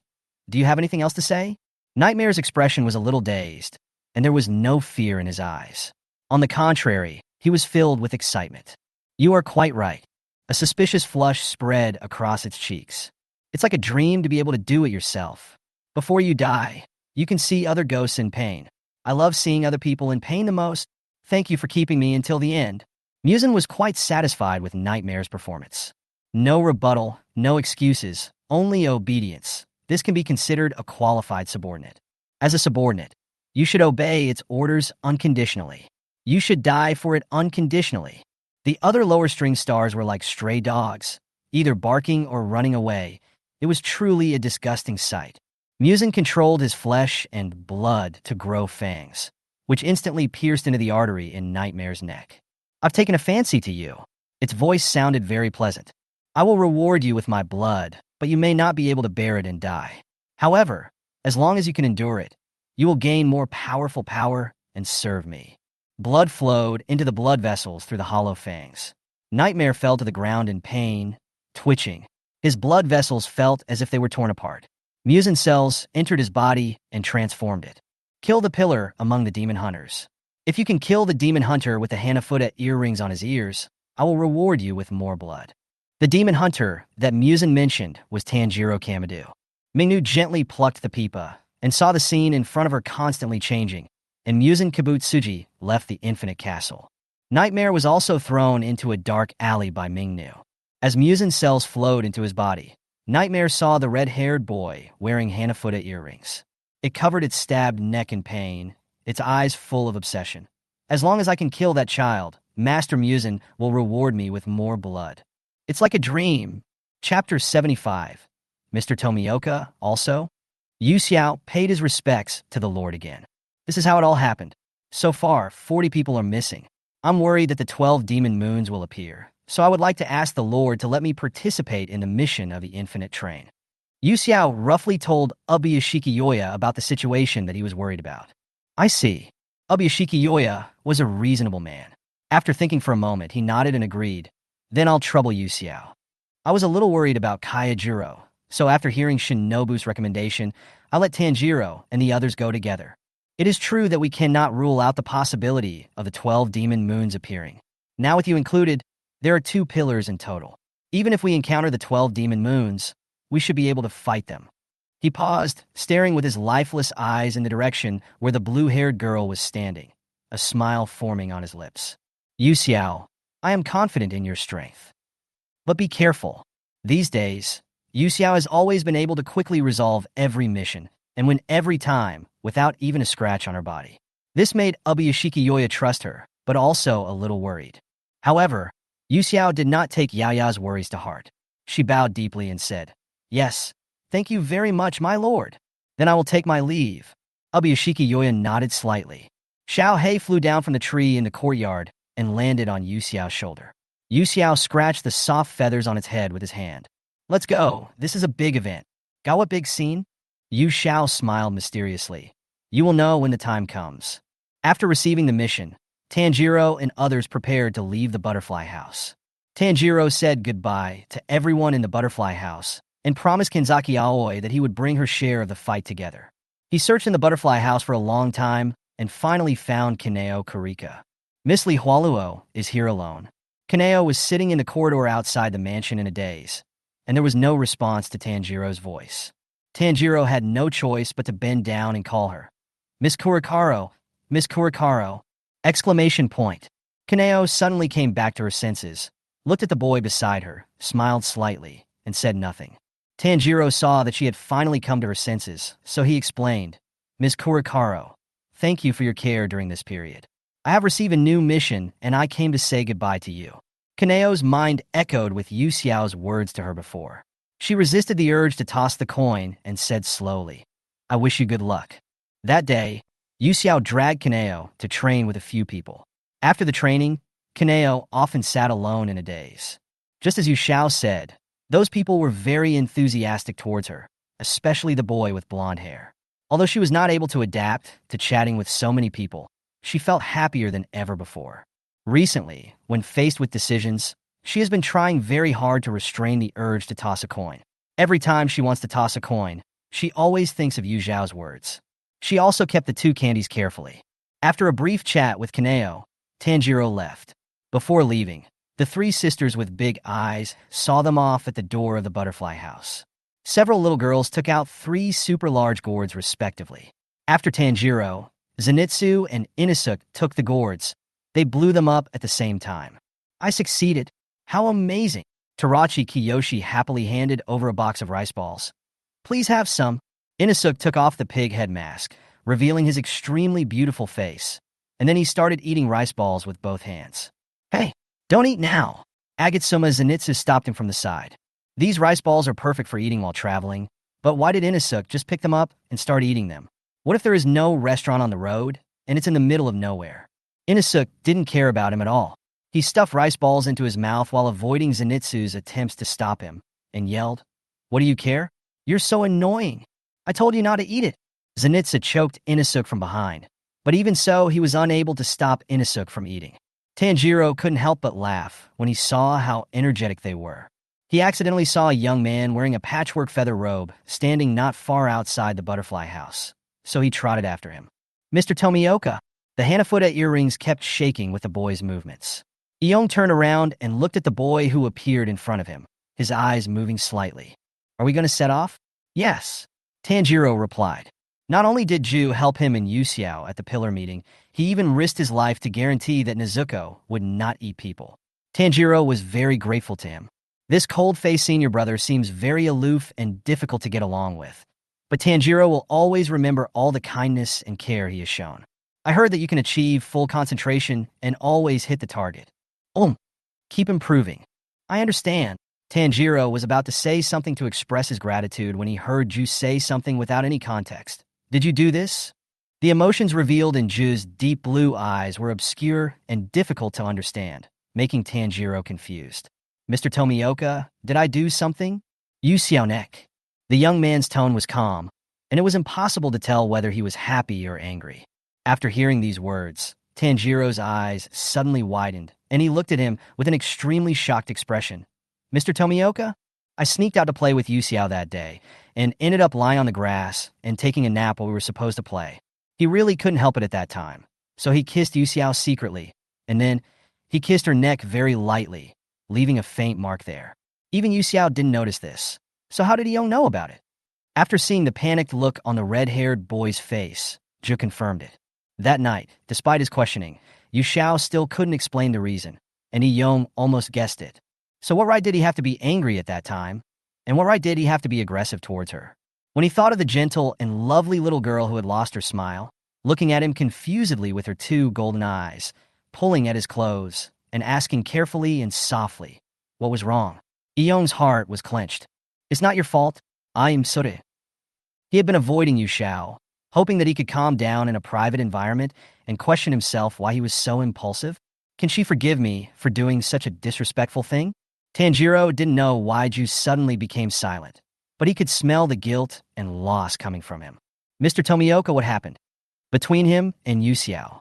"Do you have anything else to say?" Nightmare's expression was a little dazed, and there was no fear in his eyes. On the contrary, he was filled with excitement. "You are quite right." A suspicious flush spread across its cheeks. "It's like a dream to be able to do it yourself. Before you die, you can see other ghosts in pain. I love seeing other people in pain the most. Thank you for keeping me until the end." Muzan was quite satisfied with Nightmare's performance. No rebuttal, no excuses, only obedience. This can be considered a qualified subordinate. As a subordinate, you should obey its orders unconditionally. You should die for it unconditionally. The other lower string stars were like stray dogs, either barking or running away. It was truly a disgusting sight. Muzan controlled his flesh and blood to grow fangs, which instantly pierced into the artery in Nightmare's neck. "I've taken a fancy to you." Its voice sounded very pleasant. "I will reward you with my blood, but you may not be able to bear it and die. However, as long as you can endure it, you will gain more powerful power and serve me." Blood flowed into the blood vessels through the hollow fangs. Nightmare fell to the ground in pain, twitching. His blood vessels felt as if they were torn apart. Muzan cells entered his body and transformed it. "Kill the pillar among the demon hunters. If you can kill the demon hunter with the Hanafuda earrings on his ears, I will reward you with more blood." The demon hunter that Muzan mentioned was Tanjiro Kamadu. Mingnu gently plucked the pipa and saw the scene in front of her constantly changing, and Muzan Kabutsuji left the infinite castle. Nightmare was also thrown into a dark alley by Mingnu. As Muzan's cells flowed into his body, Nightmare saw the red-haired boy wearing Hanafuda earrings. It covered its stabbed neck in pain, its eyes full of obsession. "As long as I can kill that child, Master Muzan will reward me with more blood." It's like a dream. Chapter 75. Mr. Tomioka, also. Yu Xiao paid his respects to the Lord again. "This is how it all happened. So far, 40 people are missing. I'm worried that the 12 demon moons will appear, so I would like to ask the Lord to let me participate in the mission of the infinite train." Yu Xiao roughly told Ubuyashiki Yoya about the situation that he was worried about. "I see." Ubuyashiki Yoya was a reasonable man. After thinking for a moment, he nodded and agreed. "Then I'll trouble Yu Xiao. I was a little worried about Kayajiro, so after hearing Shinobu's recommendation, I let Tanjiro and the others go together. It is true that we cannot rule out the possibility of the 12 demon moons appearing. Now with you included, there are 2 pillars in total. Even if we encounter the 12 demon moons, we should be able to fight them." He paused, staring with his lifeless eyes in the direction where the blue-haired girl was standing, a smile forming on his lips. "Yu Xiao, I am confident in your strength. But be careful. These days, Yu Xiao has always been able to quickly resolve every mission, and win every time, without even a scratch on her body." This made Ubuyashiki Yoya trust her, but also a little worried. However, Yu Xiao did not take Yaya's worries to heart. She bowed deeply and said, "Yes, thank you very much, my lord. Then I will take my leave." Ubuyashiki Yoya nodded slightly. Xiao Hei flew down from the tree in the courtyard and landed on Yu Xiao's shoulder. Yu Xiao scratched the soft feathers on its head with his hand. "Let's go. This is a big event." "Got what big scene?" Yu Xiao smiled mysteriously. "You will know when the time comes." After receiving the mission, Tanjiro and others prepared to leave the butterfly house. Tanjiro said goodbye to everyone in the butterfly house and promised Kenzaki Aoi that he would bring her share of the fight together. He searched in the butterfly house for a long time and finally found Kaneo Karika. "Miss Li Hualuo is here alone." Kaneo was sitting in the corridor outside the mansion in a daze, and there was no response to Tanjiro's voice. Tanjiro had no choice but to bend down and call her. "Miss Kurikaro! Miss Kurikaro!" Exclamation point. Kaneo suddenly came back to her senses, looked at the boy beside her, smiled slightly, and said nothing. Tanjiro saw that she had finally come to her senses, so he explained, "Miss Kurikaro, thank you for your care during this period. I have received a new mission, and I came to say goodbye to you." Kaneo's mind echoed with Yu Xiao's words to her before. She resisted the urge to toss the coin and said slowly, "I wish you good luck." That day, Yu Xiao dragged Kaneo to train with a few people. After the training, Kaneo often sat alone in a daze. Just as Yu Xiao said, those people were very enthusiastic towards her, especially the boy with blonde hair. Although she was not able to adapt to chatting with so many people, she felt happier than ever before. Recently, when faced with decisions, she has been trying very hard to restrain the urge to toss a coin. Every time she wants to toss a coin, she always thinks of Yu Zhao's words. She also kept the two candies carefully. After a brief chat with Kaneo, Tanjiro left. Before leaving, the three sisters with big eyes saw them off at the door of the butterfly house. Several little girls took out 3 super large gourds respectively. After Tanjiro, Zenitsu and Inosuke took the gourds. They blew them up at the same time. I succeeded. How amazing! Tarachi Kiyoshi happily handed over a box of rice balls. Please have some. Inosuke took off the pig head mask, revealing his extremely beautiful face, and then he started eating rice balls with both hands. Hey, don't eat now! Agatsuma Zenitsu stopped him from the side. These rice balls are perfect for eating while traveling, but why did Inosuke just pick them up and start eating them? What if there is no restaurant on the road, and it's in the middle of nowhere? Inosuke didn't care about him at all. He stuffed rice balls into his mouth while avoiding Zenitsu's attempts to stop him, and yelled, "What do you care? You're so annoying! I told you not to eat it!" Zenitsu choked Inosuke from behind, but even so, he was unable to stop Inosuke from eating. Tanjiro couldn't help but laugh when he saw how energetic they were. He accidentally saw a young man wearing a patchwork feather robe standing not far outside the butterfly house, so he trotted after him. "Mr. Tomioka!" The Hanafuda earrings kept shaking with the boy's movements. Iong turned around and looked at the boy who appeared in front of him, his eyes moving slightly. "Are we going to set off?" "Yes," Tanjiro replied. Not only did Ju help him and Yuxiao at the pillar meeting, he even risked his life to guarantee that Nezuko would not eat people. Tanjiro was very grateful to him. This cold-faced senior brother seems very aloof and difficult to get along with, but Tanjiro will always remember all the kindness and care he has shown. "I heard that you can achieve full concentration and always hit the target." Keep improving." "I understand." Tanjiro was about to say something to express his gratitude when he heard Ju say something without any context. "Did you do this?" The emotions revealed in Ju's deep blue eyes were obscure and difficult to understand, making Tanjiro confused. "Mr. Tomioka, did I do something?" "Yuxiao-nek." The young man's tone was calm, and it was impossible to tell whether he was happy or angry. After hearing these words, Tanjiro's eyes suddenly widened, and he looked at him with an extremely shocked expression. "Mr. Tomioka, I sneaked out to play with Yuxiao that day, and ended up lying on the grass and taking a nap while we were supposed to play. He really couldn't help it at that time, so he kissed Yuxiao secretly, and then he kissed her neck very lightly, leaving a faint mark there. Even Yuxiao didn't notice this, so how did Iong know about it?" After seeing the panicked look on the red-haired boy's face, Zhu confirmed it. That night, despite his questioning, Yu Xiao still couldn't explain the reason, and Yong almost guessed it. So what right did he have to be angry at that time? And what right did he have to be aggressive towards her? When he thought of the gentle and lovely little girl who had lost her smile, looking at him confusedly with her 2 golden eyes, pulling at his clothes, and asking carefully and softly what was wrong, Yong's heart was clenched. "It's not your fault. I am sorry." He had been avoiding Yu Xiao, hoping that he could calm down in a private environment and question himself why he was so impulsive. Can she forgive me for doing such a disrespectful thing? Tanjiro didn't know why Ju suddenly became silent, but he could smell the guilt and loss coming from him. "Mr. Tomioka, what happened?" Between him and Yu Xiao.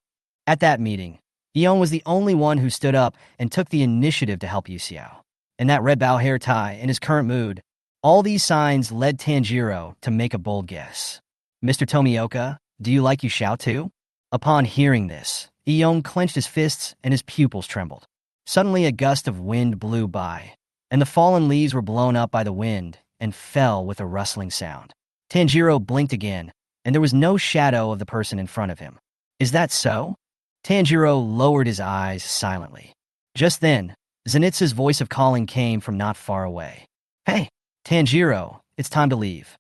At that meeting, Iong was the only one who stood up and took the initiative to help Yu Xiao. And that red bow hair tie, in his current mood, all these signs led Tanjiro to make a bold guess. "Mr. Tomioka, do you like Yu Xiao too?" Upon hearing this, Iong clenched his fists and his pupils trembled. Suddenly a gust of wind blew by, and the fallen leaves were blown up by the wind and fell with a rustling sound. Tanjiro blinked again, and there was no shadow of the person in front of him. "Is that so?" Tanjiro lowered his eyes silently. Just then, Zenitsu's voice of calling came from not far away. "Hey, Tanjiro, it's time to leave."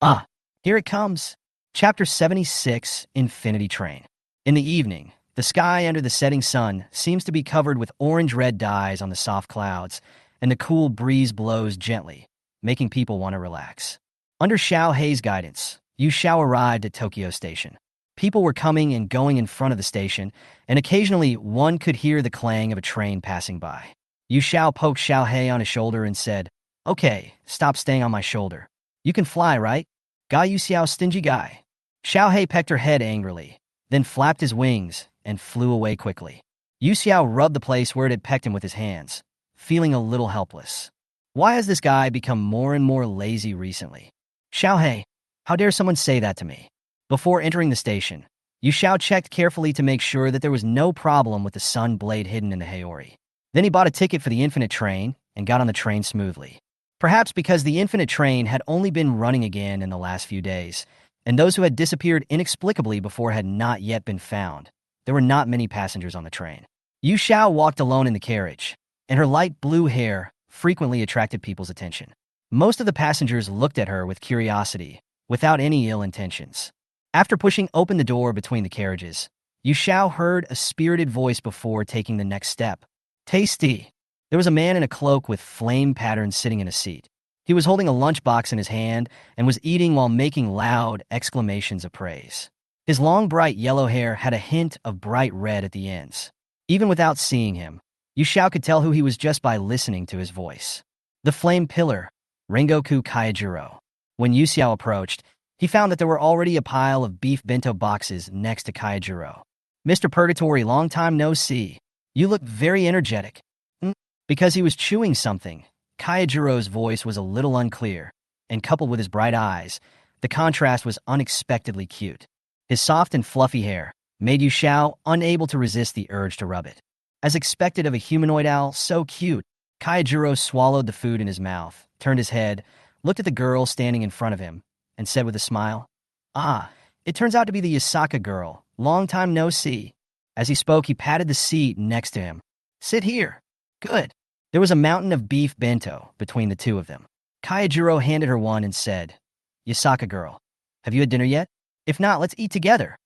"Ah, here it comes." Chapter 76, Infinity Train. In the evening, the sky under the setting sun seems to be covered with orange-red dyes on the soft clouds, and the cool breeze blows gently, making people want to relax. Under Xiao Hei's guidance, Yu Xiao arrived at Tokyo Station. People were coming and going in front of the station, and occasionally one could hear the clang of a train passing by. Yu Xiao poked Xiao Hei on his shoulder and said, "Okay, stop staying on my shoulder. You can fly, right? Guy Yu Xiao, stingy guy." Xiao Hei pecked her head angrily, then flapped his wings and flew away quickly. Yu Xiao rubbed the place where it had pecked him with his hands, feeling a little helpless. Why has this guy become more and more lazy recently? Xiao Hei, how dare someone say that to me? Before entering the station, Yu Xiao checked carefully to make sure that there was no problem with the sun blade hidden in the Haori. Then he bought a ticket for the Infinite Train and got on the train smoothly. Perhaps because the Infinite Train had only been running again in the last few days, and those who had disappeared inexplicably before had not yet been found. There were not many passengers on the train. Yu Xiao walked alone in the carriage, and her light blue hair frequently attracted people's attention. Most of the passengers looked at her with curiosity, without any ill intentions. After pushing open the door between the carriages, Yu Xiao heard a spirited voice before taking the next step. "Tasty." There was a man in a cloak with flame patterns sitting in a seat. He was holding a lunchbox in his hand and was eating while making loud exclamations of praise. His long, bright yellow hair had a hint of bright red at the ends. Even without seeing him, Yu Xiao could tell who he was just by listening to his voice. The Flame Pillar, Rengoku Kaijiro. When Yu Xiao approached, he found that there were already a pile of beef bento boxes next to Kaijiro. "Mr. Purgatory, long time no see. You look very energetic." Because he was chewing something, Kaijiro's voice was a little unclear, and coupled with his bright eyes, the contrast was unexpectedly cute. His soft and fluffy hair made Yu Xiao unable to resist the urge to rub it. As expected of a humanoid owl so cute, Kaijiro swallowed the food in his mouth, turned his head, looked at the girl standing in front of him, and said with a smile, "Ah, it turns out to be the Yasaka girl. Long time no see." As he spoke, he patted the seat next to him. "Sit here." "Good." There was a mountain of beef bento between the two of them. Kaijiro handed her one and said, "Yasaka girl, have you had dinner yet? If not, let's eat together."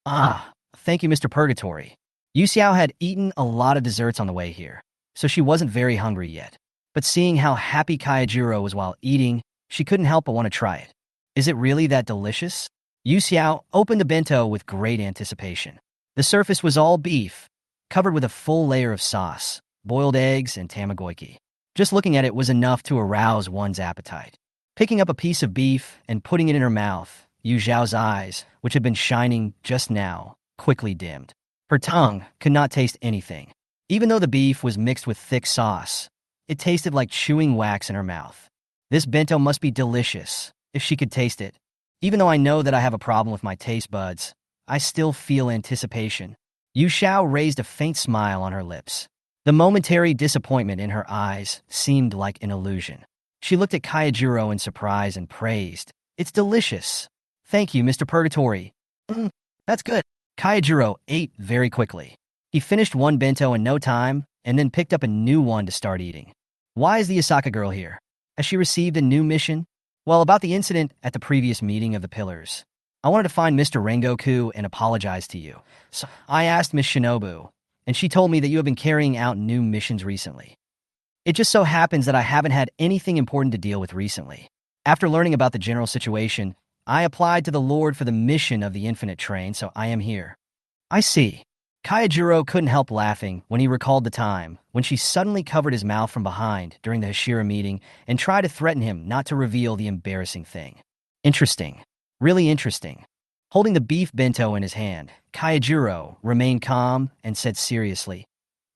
"Ah, thank you, Mr. Purgatory." Yu Xiao had eaten a lot of desserts on the way here, so she wasn't very hungry yet. But seeing how happy Kaijiro was while eating, she couldn't help but want to try it. "Is it really that delicious?" Yu Xiao opened the bento with great anticipation. The surface was all beef, covered with a full layer of sauce, boiled eggs, and tamagoyaki. Just looking at it was enough to arouse one's appetite. Picking up a piece of beef and putting it in her mouth, Yu Xiao's eyes, which had been shining just now, quickly dimmed. Her tongue could not taste anything. Even though the beef was mixed with thick sauce, it tasted like chewing wax in her mouth. This bento must be delicious, if she could taste it. Even though I know that I have a problem with my taste buds, I still feel anticipation. Yu Xiao raised a faint smile on her lips. The momentary disappointment in her eyes seemed like an illusion. She looked at Kaijiro in surprise and praised, "It's delicious." "Thank you, Mr. Purgatory." That's good." Kaijiro ate very quickly. He finished one bento in no time and then picked up a new one to start eating. "Why is the Asaka girl here? Has she received a new mission?" "Well, about the incident at the previous meeting of the Pillars. I wanted to find Mr. Rengoku and apologize to you. So I asked Miss Shinobu, and she told me that you have been carrying out new missions recently. It just so happens that I haven't had anything important to deal with recently. After learning about the general situation, I applied to the Lord for the mission of the Infinite Train, so I am here." "I see." Kaijiro couldn't help laughing when he recalled the time when she suddenly covered his mouth from behind during the Hashira meeting and tried to threaten him not to reveal the embarrassing thing. Interesting. Really interesting. Holding the beef bento in his hand, Kaijiro remained calm and said seriously,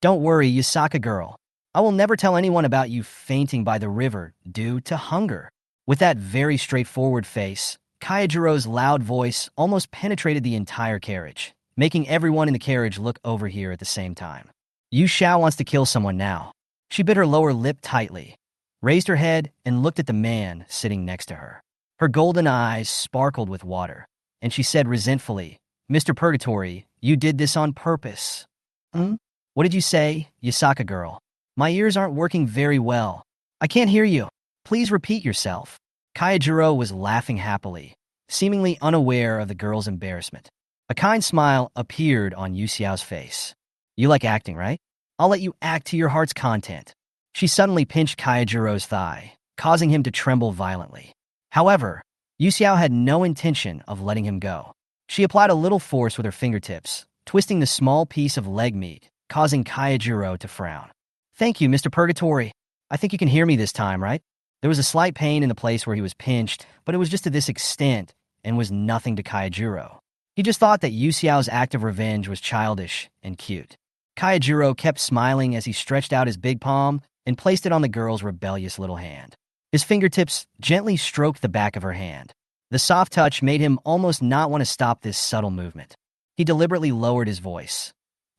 "Don't worry, Yasaka girl. I will never tell anyone about you fainting by the river due to hunger." With that very straightforward face, Kaijiro's loud voice almost penetrated the entire carriage, making everyone in the carriage look over here at the same time. Yu Xiao wants to kill someone now. She bit her lower lip tightly, raised her head, and looked at the man sitting next to her. Her golden eyes sparkled with water, and she said resentfully, "Mr. Purgatory, you did this on purpose." What did you say, Yasaka girl? My ears aren't working very well. I can't hear you. Please repeat yourself." Kaijiro was laughing happily, seemingly unaware of the girl's embarrassment. A kind smile appeared on Yu Xiao's face. "You like acting, right? I'll let you act to your heart's content." She suddenly pinched Kaijiro's thigh, causing him to tremble violently. However, Yu Xiao had no intention of letting him go. She applied a little force with her fingertips, twisting the small piece of leg meat, causing Kaijiro to frown. "Thank you, Mr. Purgatory. I think you can hear me this time, right?" There was a slight pain in the place where he was pinched, but it was just to this extent and was nothing to Kaijiro. He just thought that Yuxiao's act of revenge was childish and cute. Kaijiro kept smiling as he stretched out his big palm and placed it on the girl's rebellious little hand. His fingertips gently stroked the back of her hand. The soft touch made him almost not want to stop this subtle movement. He deliberately lowered his voice.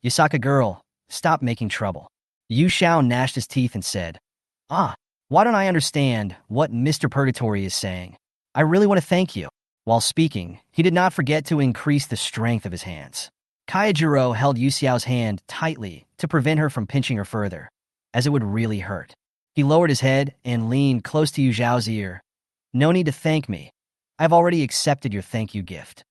"Yusaka girl, stop making trouble." Yu Xiao gnashed his teeth and said, why don't I understand what Mr. Purgatory is saying? I really want to thank you." While speaking, he did not forget to increase the strength of his hands. Kaijiro held Yu Xiao's hand tightly to prevent her from pinching her further, as it would really hurt. He lowered his head and leaned close to Yu Xiao's ear. "No need to thank me. I've already accepted your thank you gift."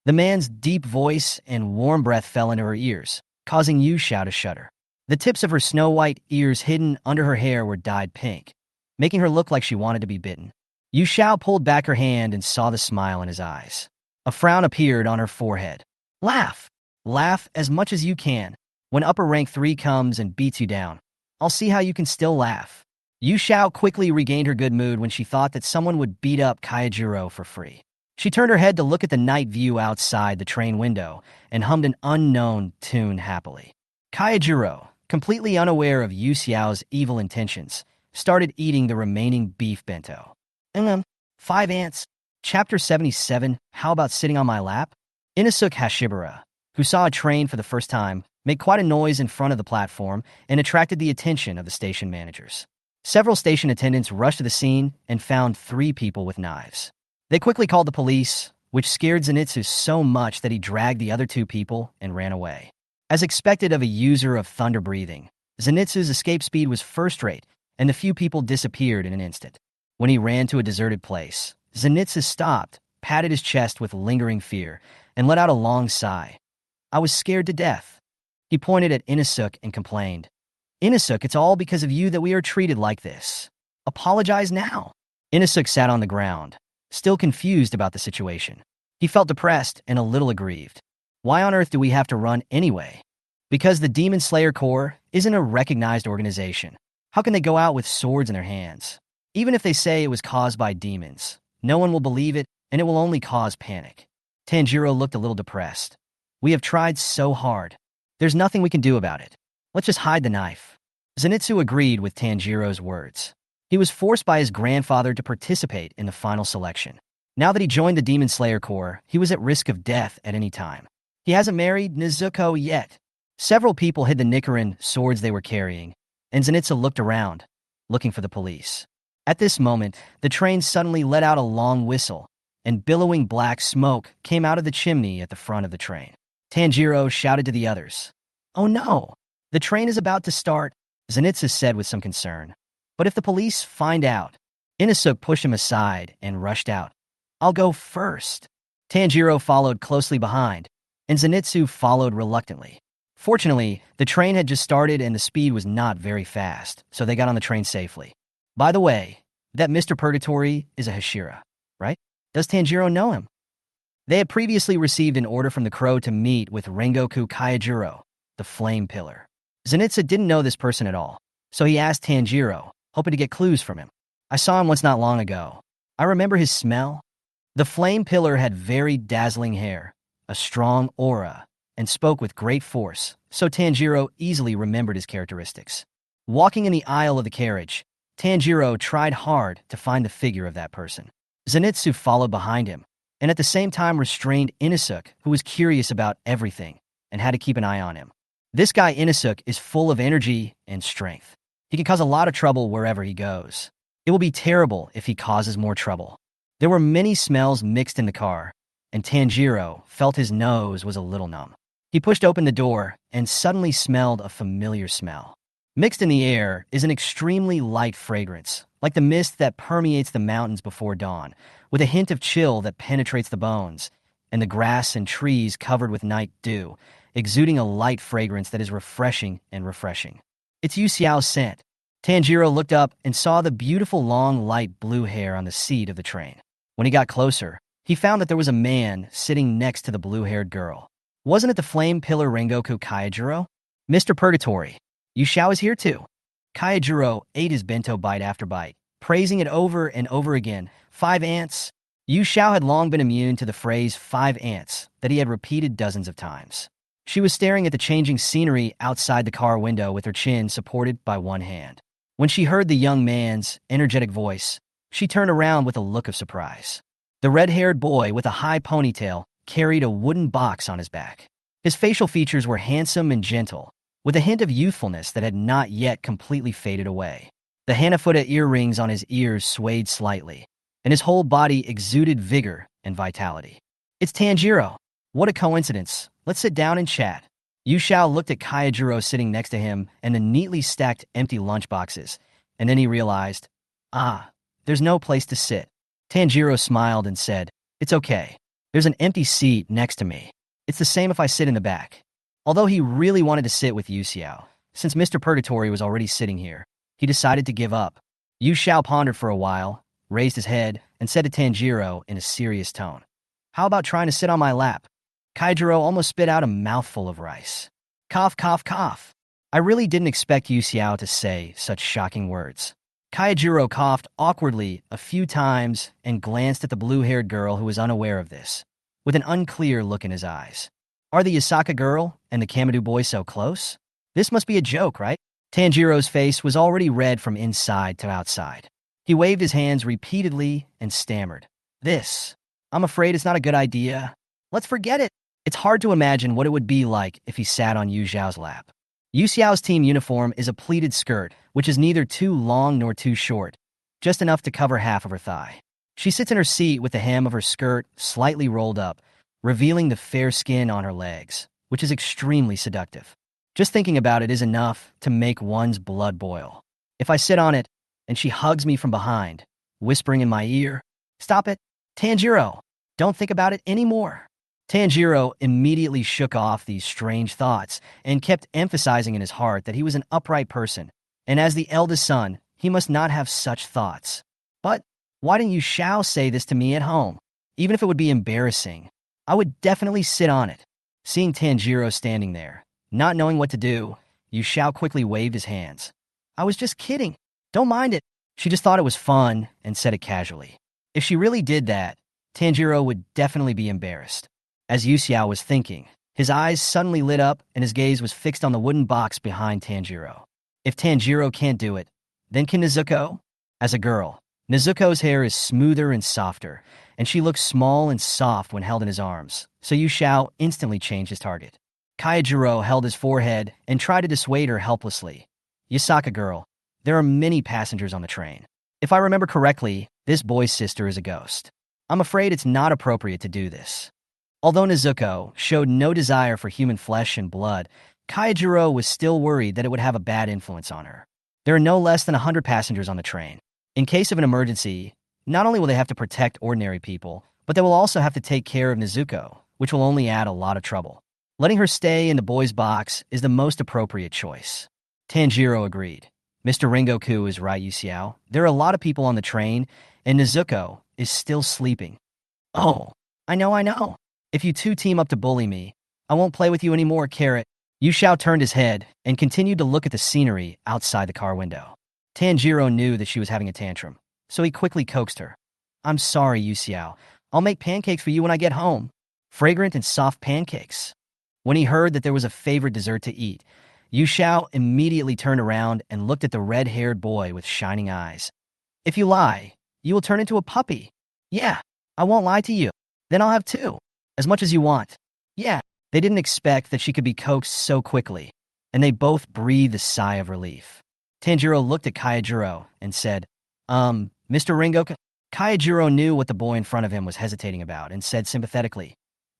The man's deep voice and warm breath fell into her ears, causing Yu Xiao to shudder. The tips of her snow-white ears hidden under her hair were dyed pink, making her look like she wanted to be bitten. Yu Xiao pulled back her hand and saw the smile in his eyes. A frown appeared on her forehead. "Laugh. Laugh as much as you can. When upper rank 3 comes and beats you down, I'll see how you can still laugh." Yu Xiao quickly regained her good mood when she thought that someone would beat up Kaijiro for free. She turned her head to look at the night view outside the train window and hummed an unknown tune happily. Kaijiro, completely unaware of Yu Xiao's evil intentions, started eating the remaining beef bento. 5 ants. Chapter 77, How About Sitting on My Lap? Inosuke Hashibara, who saw a train for the first time, made quite a noise in front of the platform and attracted the attention of the station managers. Several station attendants rushed to the scene and found 3 people with knives. They quickly called the police, which scared Zenitsu so much that he dragged the other 2 people and ran away. As expected of a user of thunder breathing, Zenitsu's escape speed was first-rate, and the few people disappeared in an instant. When he ran to a deserted place, Zenitsu stopped, patted his chest with lingering fear, and let out a long sigh. "I was scared to death." He pointed at Inosuke and complained, "Inosuke, it's all because of you that we are treated like this. Apologize now." Inosuke sat on the ground, still confused about the situation. He felt depressed and a little aggrieved. Why on earth do we have to run anyway? Because the Demon Slayer Corps isn't a recognized organization. How can they go out with swords in their hands? Even if they say it was caused by demons, no one will believe it, and it will only cause panic. Tanjiro looked a little depressed. "We have tried so hard. There's nothing we can do about it. Let's just hide the knife." Zenitsu agreed with Tanjiro's words. He was forced by his grandfather to participate in the final selection. Now that he joined the Demon Slayer Corps, he was at risk of death at any time. He hasn't married Nezuko yet. Several people hid the Nichiren swords they were carrying, and Zenitsu looked around, looking for the police. At this moment, the train suddenly let out a long whistle, and billowing black smoke came out of the chimney at the front of the train. Tanjiro shouted to the others, "Oh no! The train is about to start," Zenitsu said with some concern. "But if the police find out..." Inosuke pushed him aside and rushed out. "I'll go first." Tanjiro followed closely behind, and Zenitsu followed reluctantly. Fortunately, the train had just started and the speed was not very fast, so they got on the train safely. By the way, that Mr. Purgatory is a Hashira, right? Does Tanjiro know him? They had previously received an order from the Crow to meet with Rengoku Kaijiro, the Flame Pillar. Zenitsu didn't know this person at all, so he asked Tanjiro, hoping to get clues from him. "I saw him once not long ago. I remember his smell." The Flame Pillar had very dazzling hair, a strong aura, and spoke with great force, so Tanjiro easily remembered his characteristics. Walking in the aisle of the carriage, Tanjiro tried hard to find the figure of that person. Zenitsu followed behind him, and at the same time restrained Inosuke, who was curious about everything and had to keep an eye on him. This guy Inosuke is full of energy and strength. He can cause a lot of trouble wherever he goes. It will be terrible if he causes more trouble. There were many smells mixed in the car, and Tanjiro felt his nose was a little numb. He pushed open the door and suddenly smelled a familiar smell. Mixed in the air is an extremely light fragrance, like the mist that permeates the mountains before dawn, with a hint of chill that penetrates the bones, and the grass and trees covered with night dew, exuding a light fragrance that is refreshing and refreshing. It's Yu Xiao's scent. Tanjiro looked up and saw the beautiful long light blue hair on the seat of the train. When he got closer, he found that there was a man sitting next to the blue-haired girl. Wasn't it the flame pillar Rengoku Kaijiro? Mr. Purgatory, Yushao is here too. Kaijiro ate his bento bite after bite, praising it over and over again. 5 ants. Yushao had long been immune to the phrase 5 ants that he had repeated dozens of times. She was staring at the changing scenery outside the car window with her chin supported by one hand. When she heard the young man's energetic voice, she turned around with a look of surprise. The red-haired boy with a high ponytail carried a wooden box on his back. His facial features were handsome and gentle, with a hint of youthfulness that had not yet completely faded away. The Hanafuda earrings on his ears swayed slightly, and his whole body exuded vigor and vitality. It's Tanjiro. What a coincidence. Let's sit down and chat. Yushao looked at Kaijiro sitting next to him and the neatly stacked empty lunchboxes, and then he realized, there's no place to sit. Tanjiro smiled and said, it's okay. There's an empty seat next to me. It's the same if I sit in the back. Although he really wanted to sit with Yushao, since Mr. Purgatory was already sitting here, he decided to give up. Yushao pondered for a while, raised his head, and said to Tanjiro in a serious tone, how about trying to sit on my lap? Kaijiro almost spit out a mouthful of rice. Cough, cough, cough. I really didn't expect Yushao to say such shocking words. Kaijiro coughed awkwardly a few times and glanced at the blue-haired girl who was unaware of this, with an unclear look in his eyes. Are the Yasaka girl and the Kamadu boy so close? This must be a joke, right? Tanjiro's face was already red from inside to outside. He waved his hands repeatedly and stammered. I'm afraid it's not a good idea. Let's forget it. It's hard to imagine what it would be like if he sat on Yu Zhao's lap. Yu Xiao's team uniform is a pleated skirt, which is neither too long nor too short, just enough to cover half of her thigh. She sits in her seat with the hem of her skirt slightly rolled up, revealing the fair skin on her legs, which is extremely seductive. Just thinking about it is enough to make one's blood boil. If I sit on it, and she hugs me from behind, whispering in my ear, "Stop it, Tanjiro, don't think about it anymore." Tanjiro immediately shook off these strange thoughts and kept emphasizing in his heart that he was an upright person, and as the eldest son, he must not have such thoughts. But why didn't Yushao say this to me at home? Even if it would be embarrassing, I would definitely sit on it. Seeing Tanjiro standing there, not knowing what to do, Yushao quickly waved his hands. I was just kidding. Don't mind it. She just thought it was fun and said it casually. If she really did that, Tanjiro would definitely be embarrassed. As Yushao was thinking, his eyes suddenly lit up and his gaze was fixed on the wooden box behind Tanjiro. If Tanjiro can't do it, then can Nezuko? As a girl, Nezuko's hair is smoother and softer, and she looks small and soft when held in his arms, so Yushao instantly changed his target. Kaijiro held his forehead and tried to dissuade her helplessly. Yasaka girl, there are many passengers on the train. If I remember correctly, this boy's sister is a ghost. I'm afraid it's not appropriate to do this. Although Nezuko showed no desire for human flesh and blood, Kaijiro was still worried that it would have a bad influence on her. There are no less than 100 passengers on the train. In case of an emergency, not only will they have to protect ordinary people, but they will also have to take care of Nezuko, which will only add a lot of trouble. Letting her stay in the boys' box is the most appropriate choice. Tanjiro agreed. Mr. Rengoku is right, Yushao. There are a lot of people on the train, and Nezuko is still sleeping. Oh, I know. If you two team up to bully me, I won't play with you anymore, Carrot. Yushao turned his head and continued to look at the scenery outside the car window. Tanjiro knew that she was having a tantrum, so he quickly coaxed her. I'm sorry, Yushao. I'll make pancakes for you when I get home. Fragrant and soft pancakes. When he heard that there was a favorite dessert to eat, Yushao immediately turned around and looked at the red-haired boy with shining eyes. If you lie, you will turn into a puppy. Yeah, I won't lie to you. Then I'll have 2. As much as you want. Yeah. They didn't expect that she could be coaxed so quickly, and they both breathed a sigh of relief. Tanjiro looked at Kaijiro and said, Mr. Rengoku? Kaijiro knew what the boy in front of him was hesitating about and said sympathetically,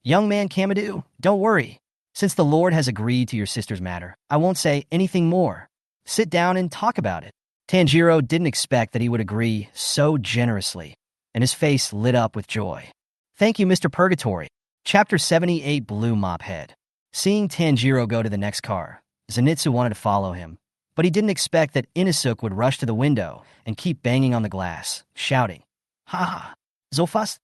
Young man Kamadu, don't worry. Since the Lord has agreed to your sister's matter, I won't say anything more. Sit down and talk about it. Tanjiro didn't expect that he would agree so generously, and his face lit up with joy. Thank you, Mr. Purgatory. Chapter 78 Blue Mop Head. Seeing Tanjiro go to the next car, Zenitsu wanted to follow him, but he didn't expect that Inosuke would rush to the window and keep banging on the glass, shouting, Ha ha, so fast.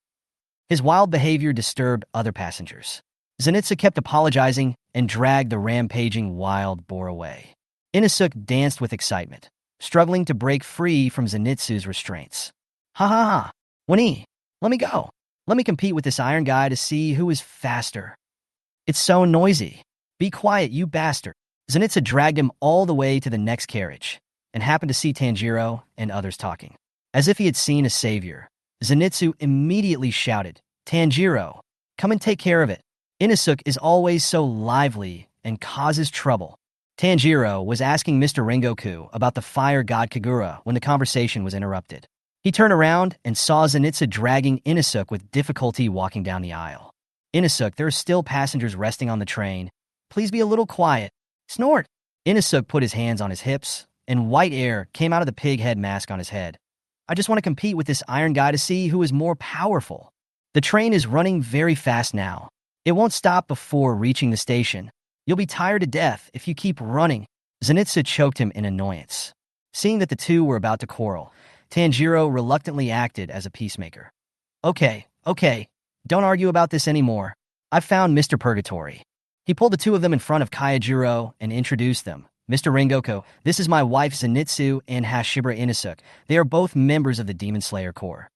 His wild behavior disturbed other passengers. Zenitsu kept apologizing and dragged the rampaging wild boar away. Inosuke danced with excitement, struggling to break free from Zenitsu's restraints. Ha ha ha! Winnie, let me go. Let me compete with this iron guy to see who is faster. It's so noisy. Be quiet, you bastard. Zenitsu dragged him all the way to the next carriage and happened to see Tanjiro and others talking. As if he had seen a savior, Zenitsu immediately shouted, "Tanjiro, come and take care of it. Inosuke is always so lively and causes trouble." Tanjiro was asking Mr. Rengoku about the fire god Kagura when the conversation was interrupted. He turned around and saw Zenitsu dragging Inosuke with difficulty walking down the aisle. "Inosuke, there are still passengers resting on the train. Please be a little quiet." Snort! Inosuke put his hands on his hips, and white air came out of the pig head mask on his head. "I just want to compete with this iron guy to see who is more powerful. The train is running very fast now. It won't stop before reaching the station. You'll be tired to death if you keep running." Zenitsu choked him in annoyance. Seeing that the two were about to quarrel, Tanjiro reluctantly acted as a peacemaker. Okay, don't argue about this anymore. I've found Mr. Purgatory." He pulled the two of them in front of Kaijiro and introduced them. "Mr. Rengoku, this is my wife Zenitsu and Hashibara Inosuke. They are both members of the Demon Slayer Corps.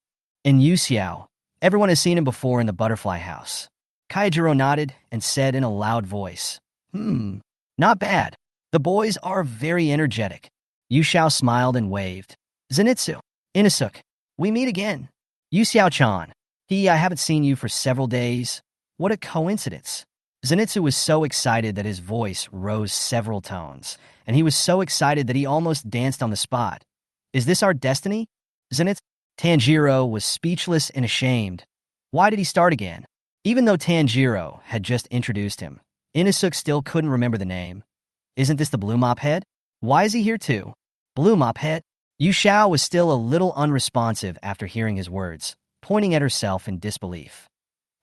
And Yu Xiao, everyone has seen him before in the Butterfly House." Kaijiro nodded and said in a loud voice, Not bad. The boys are very energetic." Yu Xiao smiled and waved. "Zenitsu, Inosuke, we meet again. Yu Xiao-chan, I haven't seen you for several days. What a coincidence." Zenitsu was so excited that his voice rose several tones, and he was so excited that he almost danced on the spot. "Is this our destiny?" Tanjiro was speechless and ashamed. Why did he start again? Even though Tanjiro had just introduced him, Inosuke still couldn't remember the name. "Isn't this the Blue Mop Head? Why is he here too?" "Blue Mop Head?" Yu Xiao was still a little unresponsive after hearing his words, pointing at herself in disbelief.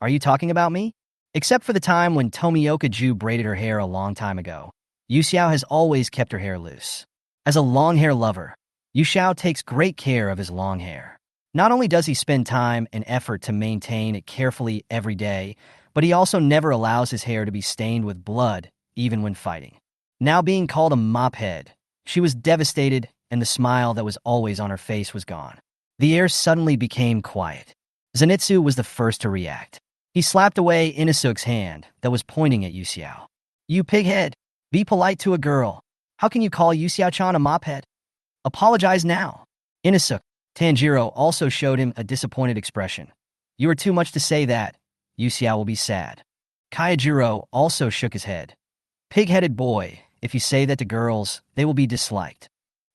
"Are you talking about me?" Except for the time when Tomioka Ju braided her hair a long time ago, Yu Xiao has always kept her hair loose. As a long hair lover, Yu Xiao takes great care of his long hair. Not only does he spend time and effort to maintain it carefully every day, but he also never allows his hair to be stained with blood, even when fighting. Now being called a mop head, she was devastated, and the smile that was always on her face was gone. The air suddenly became quiet. Zenitsu was the first to react. He slapped away Inosuke's hand that was pointing at Yu Xiao. "You pighead, be polite to a girl. How can you call Yu Xiao-chan a mophead? Apologize now." Inosuke, Tanjiro also showed him a disappointed expression. "You are too much to say that. Yu Xiao will be sad." Kaijiro also shook his head. "Pig-headed boy, if you say that to girls, they will be disliked."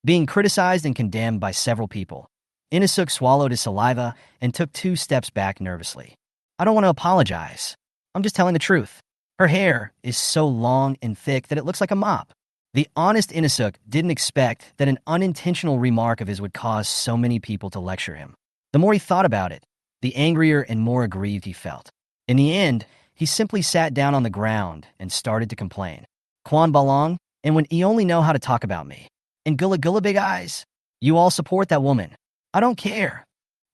Being criticized and condemned by several people, Inosuke swallowed his saliva and took 2 steps back nervously. "I don't want to apologize. I'm just telling the truth. Her hair is so long and thick that it looks like a mop." The honest Inosuke didn't expect that an unintentional remark of his would cause so many people to lecture him. The more he thought about it, the angrier and more aggrieved he felt. In the end, he simply sat down on the ground and started to complain. "Quan Balong, and when you only know how to talk about me. And Gula Gula Big Eyes, you all support that woman. I don't care."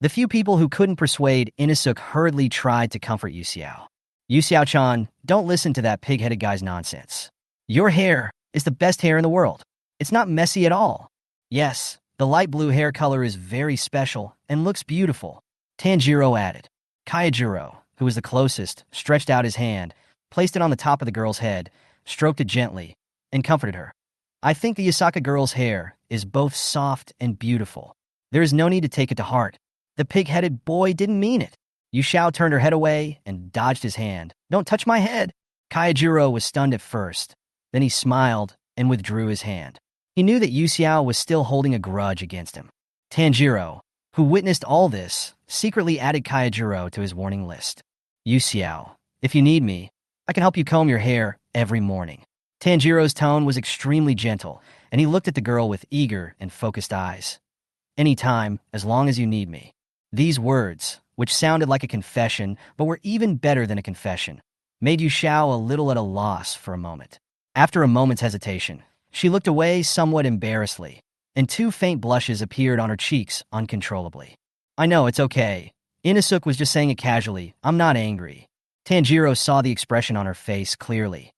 The few people who couldn't persuade Inosuke hurriedly tried to comfort Yu Xiao. "Yu Xiao-chan, don't listen to that pig-headed guy's nonsense. Your hair is the best hair in the world. It's not messy at all. Yes, the light blue hair color is very special and looks beautiful," Tanjiro added. Kaijiro, who was the closest, stretched out his hand, placed it on the top of the girl's head, stroked it gently, and comforted her. "I think the Yasaka girl's hair is both soft and beautiful. There is no need to take it to heart. The pig-headed boy didn't mean it." Yu Xiao turned her head away and dodged his hand. "Don't touch my head." Kaijiro was stunned at first. Then he smiled and withdrew his hand. He knew that Yu Xiao was still holding a grudge against him. Tanjiro, who witnessed all this, secretly added Kaijiro to his warning list. "Yu Xiao, if you need me, I can help you comb your hair every morning." Tanjiro's tone was extremely gentle, and he looked at the girl with eager and focused eyes. "Anytime, as long as you need me." These words, which sounded like a confession but were even better than a confession, made Yu Xiao a little at a loss for a moment. After a moment's hesitation, she looked away somewhat embarrassedly, and 2 faint blushes appeared on her cheeks uncontrollably. "I know, it's okay. Inosuke was just saying it casually. I'm not angry. Tanjiro saw the expression on her face clearly.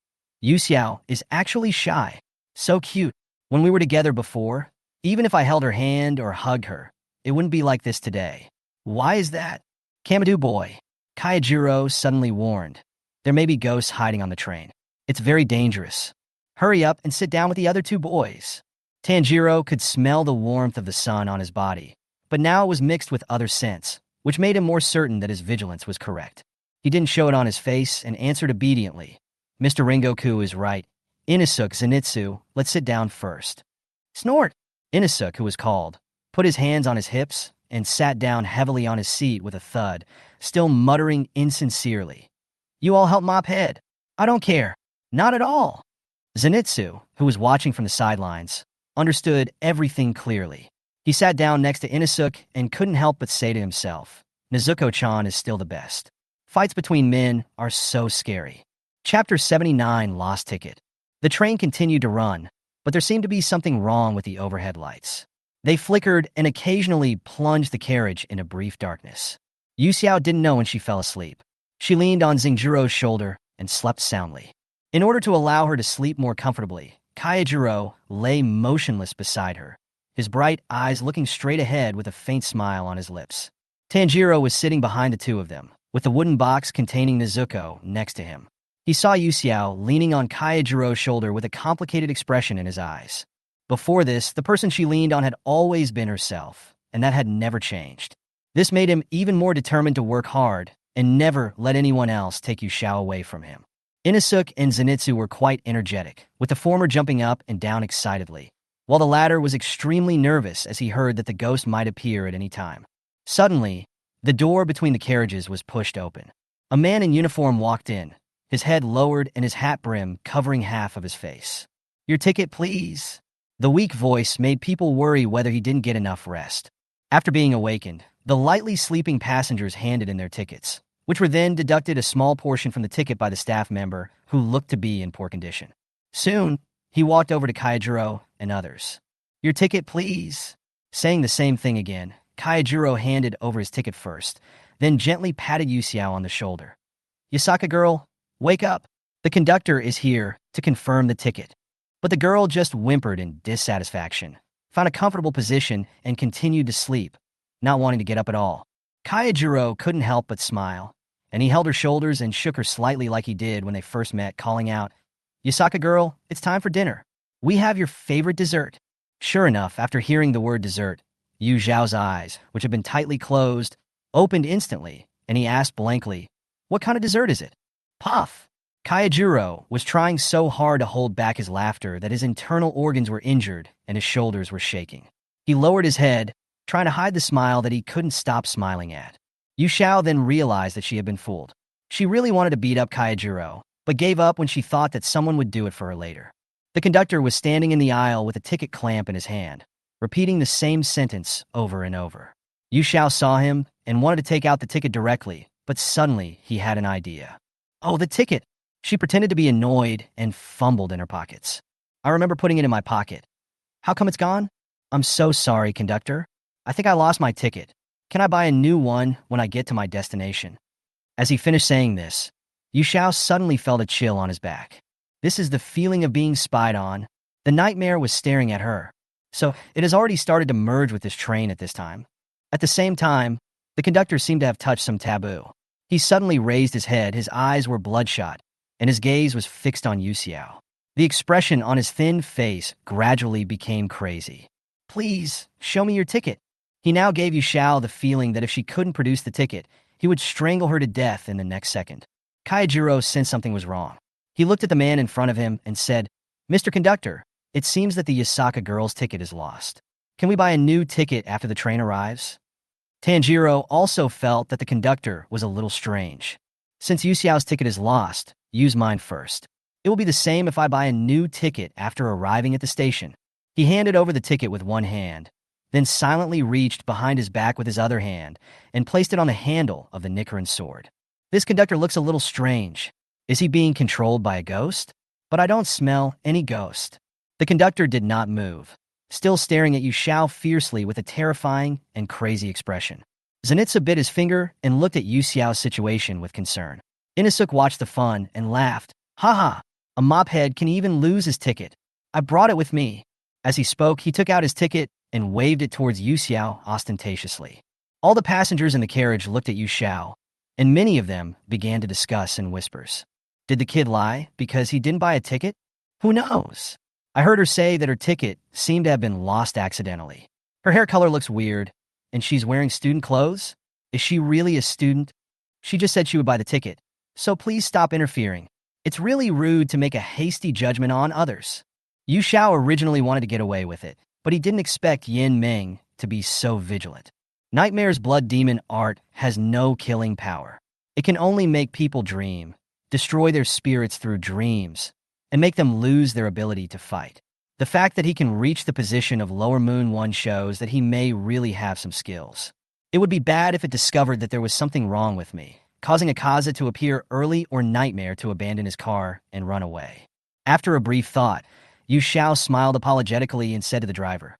Yuxiao is actually shy. So cute. When we were together before, even if I held her hand or hugged her, it wouldn't be like this today. Why is that? Kamadu boy. Kaijiro suddenly warned. There may be ghosts hiding on the train. It's very dangerous. Hurry up and sit down with the other two boys. Tanjiro could smell the warmth of the sun on his body, but now it was mixed with other scents, which made him more certain that his vigilance was correct. He didn't show it on his face and answered obediently. Mr. Rengoku is right. Inosuke, Zenitsu, let's sit down first. Snort! Inosuke, who was called, put his hands on his hips and sat down heavily on his seat with a thud, still muttering insincerely. You all help mop head. I don't care. Not at all. Zenitsu, who was watching from the sidelines, understood everything clearly. He sat down next to Inosuke and couldn't help but say to himself, Nezuko-chan is still the best. Fights between men are so scary. Chapter 79, Lost Ticket. The train continued to run, but there seemed to be something wrong with the overhead lights. They flickered and occasionally plunged the carriage in a brief darkness. Yuxiao didn't know when she fell asleep. She leaned on Xingjiro's shoulder and slept soundly. In order to allow her to sleep more comfortably, Kaijiro lay motionless beside her, his bright eyes looking straight ahead with a faint smile on his lips. Tanjiro was sitting behind the two of them, with the wooden box containing Nezuko next to him. He saw Yuxiao leaning on Kaijiro's shoulder with a complicated expression in his eyes. Before this, the person she leaned on had always been herself, and that had never changed. This made him even more determined to work hard and never let anyone else take Yuxiao away from him. Inosuke and Zenitsu were quite energetic, with the former jumping up and down excitedly, while the latter was extremely nervous as he heard that the ghost might appear at any time. Suddenly, the door between the carriages was pushed open. A man in uniform walked in, his head lowered and his hat brim covering half of his face. Your ticket, please. The weak voice made people worry whether he didn't get enough rest. After being awakened, the lightly sleeping passengers handed in their tickets, which were then deducted a small portion from the ticket by the staff member who looked to be in poor condition. Soon, he walked over to Kaijiro and others. Your ticket, please. Saying the same thing again, Kaijiro handed over his ticket first, then gently patted Yuxiao on the shoulder. Yasaka girl, wake up. The conductor is here to confirm the ticket. But the girl just whimpered in dissatisfaction, found a comfortable position, and continued to sleep, not wanting to get up at all. Kaijiro couldn't help but smile, and he held her shoulders and shook her slightly like he did when they first met, calling out, Yasaka girl, it's time for dinner. We have your favorite dessert. Sure enough, after hearing the word dessert, Yu Zhao's eyes, which had been tightly closed, opened instantly, and he asked blankly, what kind of dessert is it? Puff! Kaijiro was trying so hard to hold back his laughter that his internal organs were injured and his shoulders were shaking. He lowered his head, trying to hide the smile that he couldn't stop smiling at. Yu Zhao then realized that she had been fooled. She really wanted to beat up Kaijiro, but gave up when she thought that someone would do it for her later. The conductor was standing in the aisle with a ticket clamp in his hand, repeating the same sentence over and over. Yu Zhao saw him and wanted to take out the ticket directly, but suddenly he had an idea. Oh, the ticket! She pretended to be annoyed and fumbled in her pockets. I remember putting it in my pocket. How come it's gone? I'm so sorry, conductor. I think I lost my ticket. Can I buy a new one when I get to my destination? As he finished saying this, Yu Zhao suddenly felt a chill on his back. This is the feeling of being spied on. The nightmare was staring at her. So it has already started to merge with this train at this time. At the same time, the conductor seemed to have touched some taboo. He suddenly raised his head, his eyes were bloodshot, and his gaze was fixed on Yuxiao. The expression on his thin face gradually became crazy. Please, show me your ticket. He now gave Yuxiao the feeling that if she couldn't produce the ticket, he would strangle her to death in the next second. Kaijiro sensed something was wrong. He looked at the man in front of him and said, Mr. Conductor, it seems that the Yasaka girl's ticket is lost. Can we buy a new ticket after the train arrives? Tanjiro also felt that the conductor was a little strange. Since Yuxiao's ticket is lost, use mine first. It will be the same if I buy a new ticket after arriving at the station. He handed over the ticket with one hand, then silently reached behind his back with his other hand and placed it on the handle of the Nikarin sword. This conductor looks a little strange. Is he being controlled by a ghost? But I don't smell any ghost. The conductor did not move, still staring at Yu Zhao fiercely with a terrifying and crazy expression. Zenitsu bit his finger and looked at Yu Xiao's situation with concern. Inosuke watched the fun and laughed. Haha, a mophead can even lose his ticket. I brought it with me. As he spoke, he took out his ticket and waved it towards Yu Xiao ostentatiously. All the passengers in the carriage looked at Yu Xiao, and many of them began to discuss in whispers. Did the kid lie because he didn't buy a ticket? Who knows? I heard her say that her ticket seemed to have been lost accidentally. Her hair color looks weird, and she's wearing student clothes? Is she really a student? She just said she would buy the ticket, so please stop interfering. It's really rude to make a hasty judgment on others. Yu Xiao originally wanted to get away with it, but he didn't expect Yin Ming to be so vigilant. Nightmare's blood demon art has no killing power. It can only make people dream, destroy their spirits through dreams, and make them lose their ability to fight. The fact that he can reach the position of Lower Moon 1 shows that he may really have some skills. It would be bad if it discovered that there was something wrong with me, causing Akaza to appear early or Nightmare to abandon his car and run away. After a brief thought, Yu Xiao smiled apologetically and said to the driver,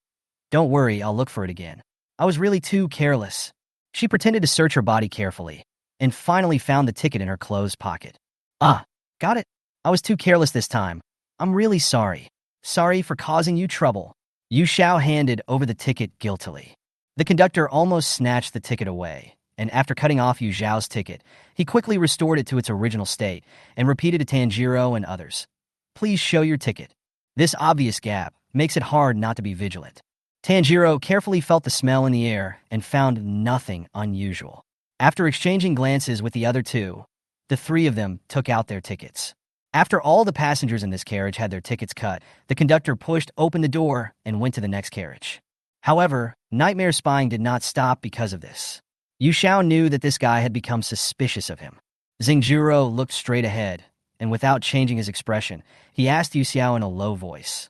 "Don't worry, I'll look for it again. I was really too careless." She pretended to search her body carefully, and finally found the ticket in her clothes pocket. "Ah, got it. I was too careless this time. I'm really sorry. Sorry for causing you trouble." Yu Xiao handed over the ticket guiltily. The conductor almost snatched the ticket away, and after cutting off Yu Xiao's ticket, he quickly restored it to its original state and repeated to Tanjiro and others, "Please show your ticket." This obvious gap makes it hard not to be vigilant. Tanjiro carefully felt the smell in the air and found nothing unusual. After exchanging glances with the other two, the three of them took out their tickets. After all the passengers in this carriage had their tickets cut, the conductor pushed open the door and went to the next carriage. However, Nightmare spying did not stop because of this. Yu Xiao knew that this guy had become suspicious of him. Zenjuro looked straight ahead, and without changing his expression, he asked Yu Xiao in a low voice,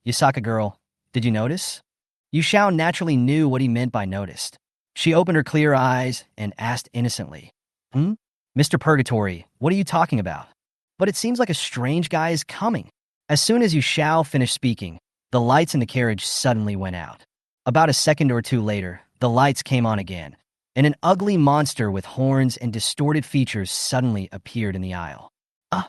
"Yasaka girl, did you notice?" Yu Xiao naturally knew what he meant by noticed. She opened her clear eyes and asked innocently, "Mr. Purgatory, what are you talking about?" But it seems like a strange guy is coming. As soon as Yu Xiao finished speaking, the lights in the carriage suddenly went out. About a second or two later, the lights came on again, and an ugly monster with horns and distorted features suddenly appeared in the aisle. "Ah,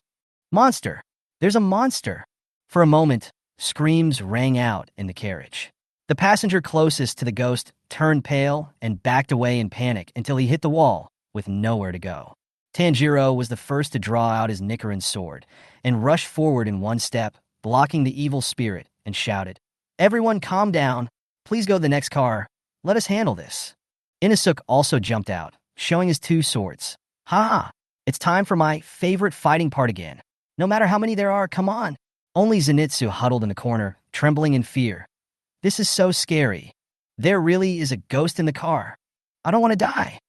monster! There's a monster!" For a moment, screams rang out in the carriage. The passenger closest to the ghost turned pale and backed away in panic until he hit the wall with nowhere to go. Tanjiro was the first to draw out his Nichiren sword and rushed forward in one step, blocking the evil spirit, and shouted, "Everyone calm down. Please go to the next car. Let us handle this." Inosuke also jumped out, showing his two swords. "Ha! It's time for my favorite fighting part again. No matter how many there are, come on." Only Zenitsu huddled in the corner, trembling in fear. "This is so scary. There really is a ghost in the car. I don't want to die."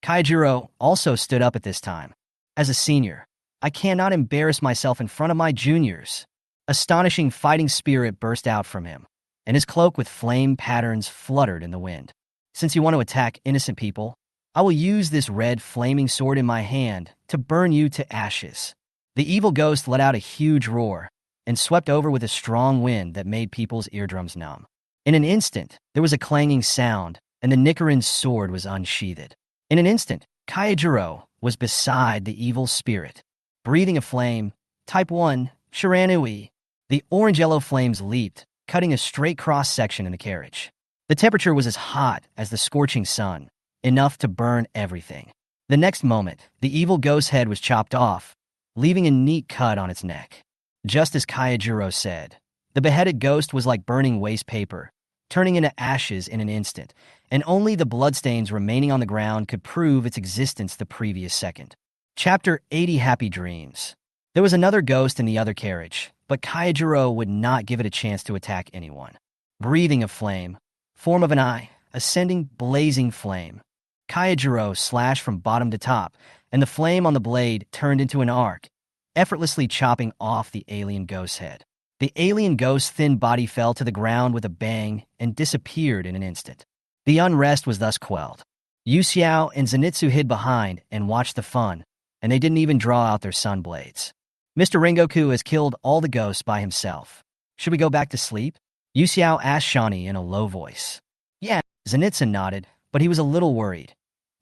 Kaijiro also stood up at this time. "As a senior, I cannot embarrass myself in front of my juniors." Astonishing fighting spirit burst out from him, and his cloak with flame patterns fluttered in the wind. "Since you want to attack innocent people, I will use this red flaming sword in my hand to burn you to ashes." The evil ghost let out a huge roar and swept over with a strong wind that made people's eardrums numb. In an instant, there was a clanging sound, and the Nichiren sword was unsheathed. In an instant, Kaijiro was beside the evil spirit. Breathing a flame, Type 1, Shiranui. The orange-yellow flames leaped, cutting a straight cross-section in the carriage. The temperature was as hot as the scorching sun, enough to burn everything. The next moment, the evil ghost's head was chopped off, leaving a neat cut on its neck. Just as Kaijiro said, the beheaded ghost was like burning waste paper, turning into ashes in an instant, and only the bloodstains remaining on the ground could prove its existence the previous second. Chapter 80 Happy Dreams. There was another ghost in the other carriage, but Kaijiro would not give it a chance to attack anyone. Breathing a flame, form of an eye, ascending blazing flame. Kaijiro slashed from bottom to top, and the flame on the blade turned into an arc, effortlessly chopping off the alien ghost's head. The alien ghost's thin body fell to the ground with a bang and disappeared in an instant. The unrest was thus quelled. Yu Xiao and Zenitsu hid behind and watched the fun, and they didn't even draw out their sun blades. Mr. Rengoku has killed all the ghosts by himself. Should we go back to sleep? Yu Xiao asked Shawnee in a low voice. Yeah, Zenitsu nodded, but he was a little worried.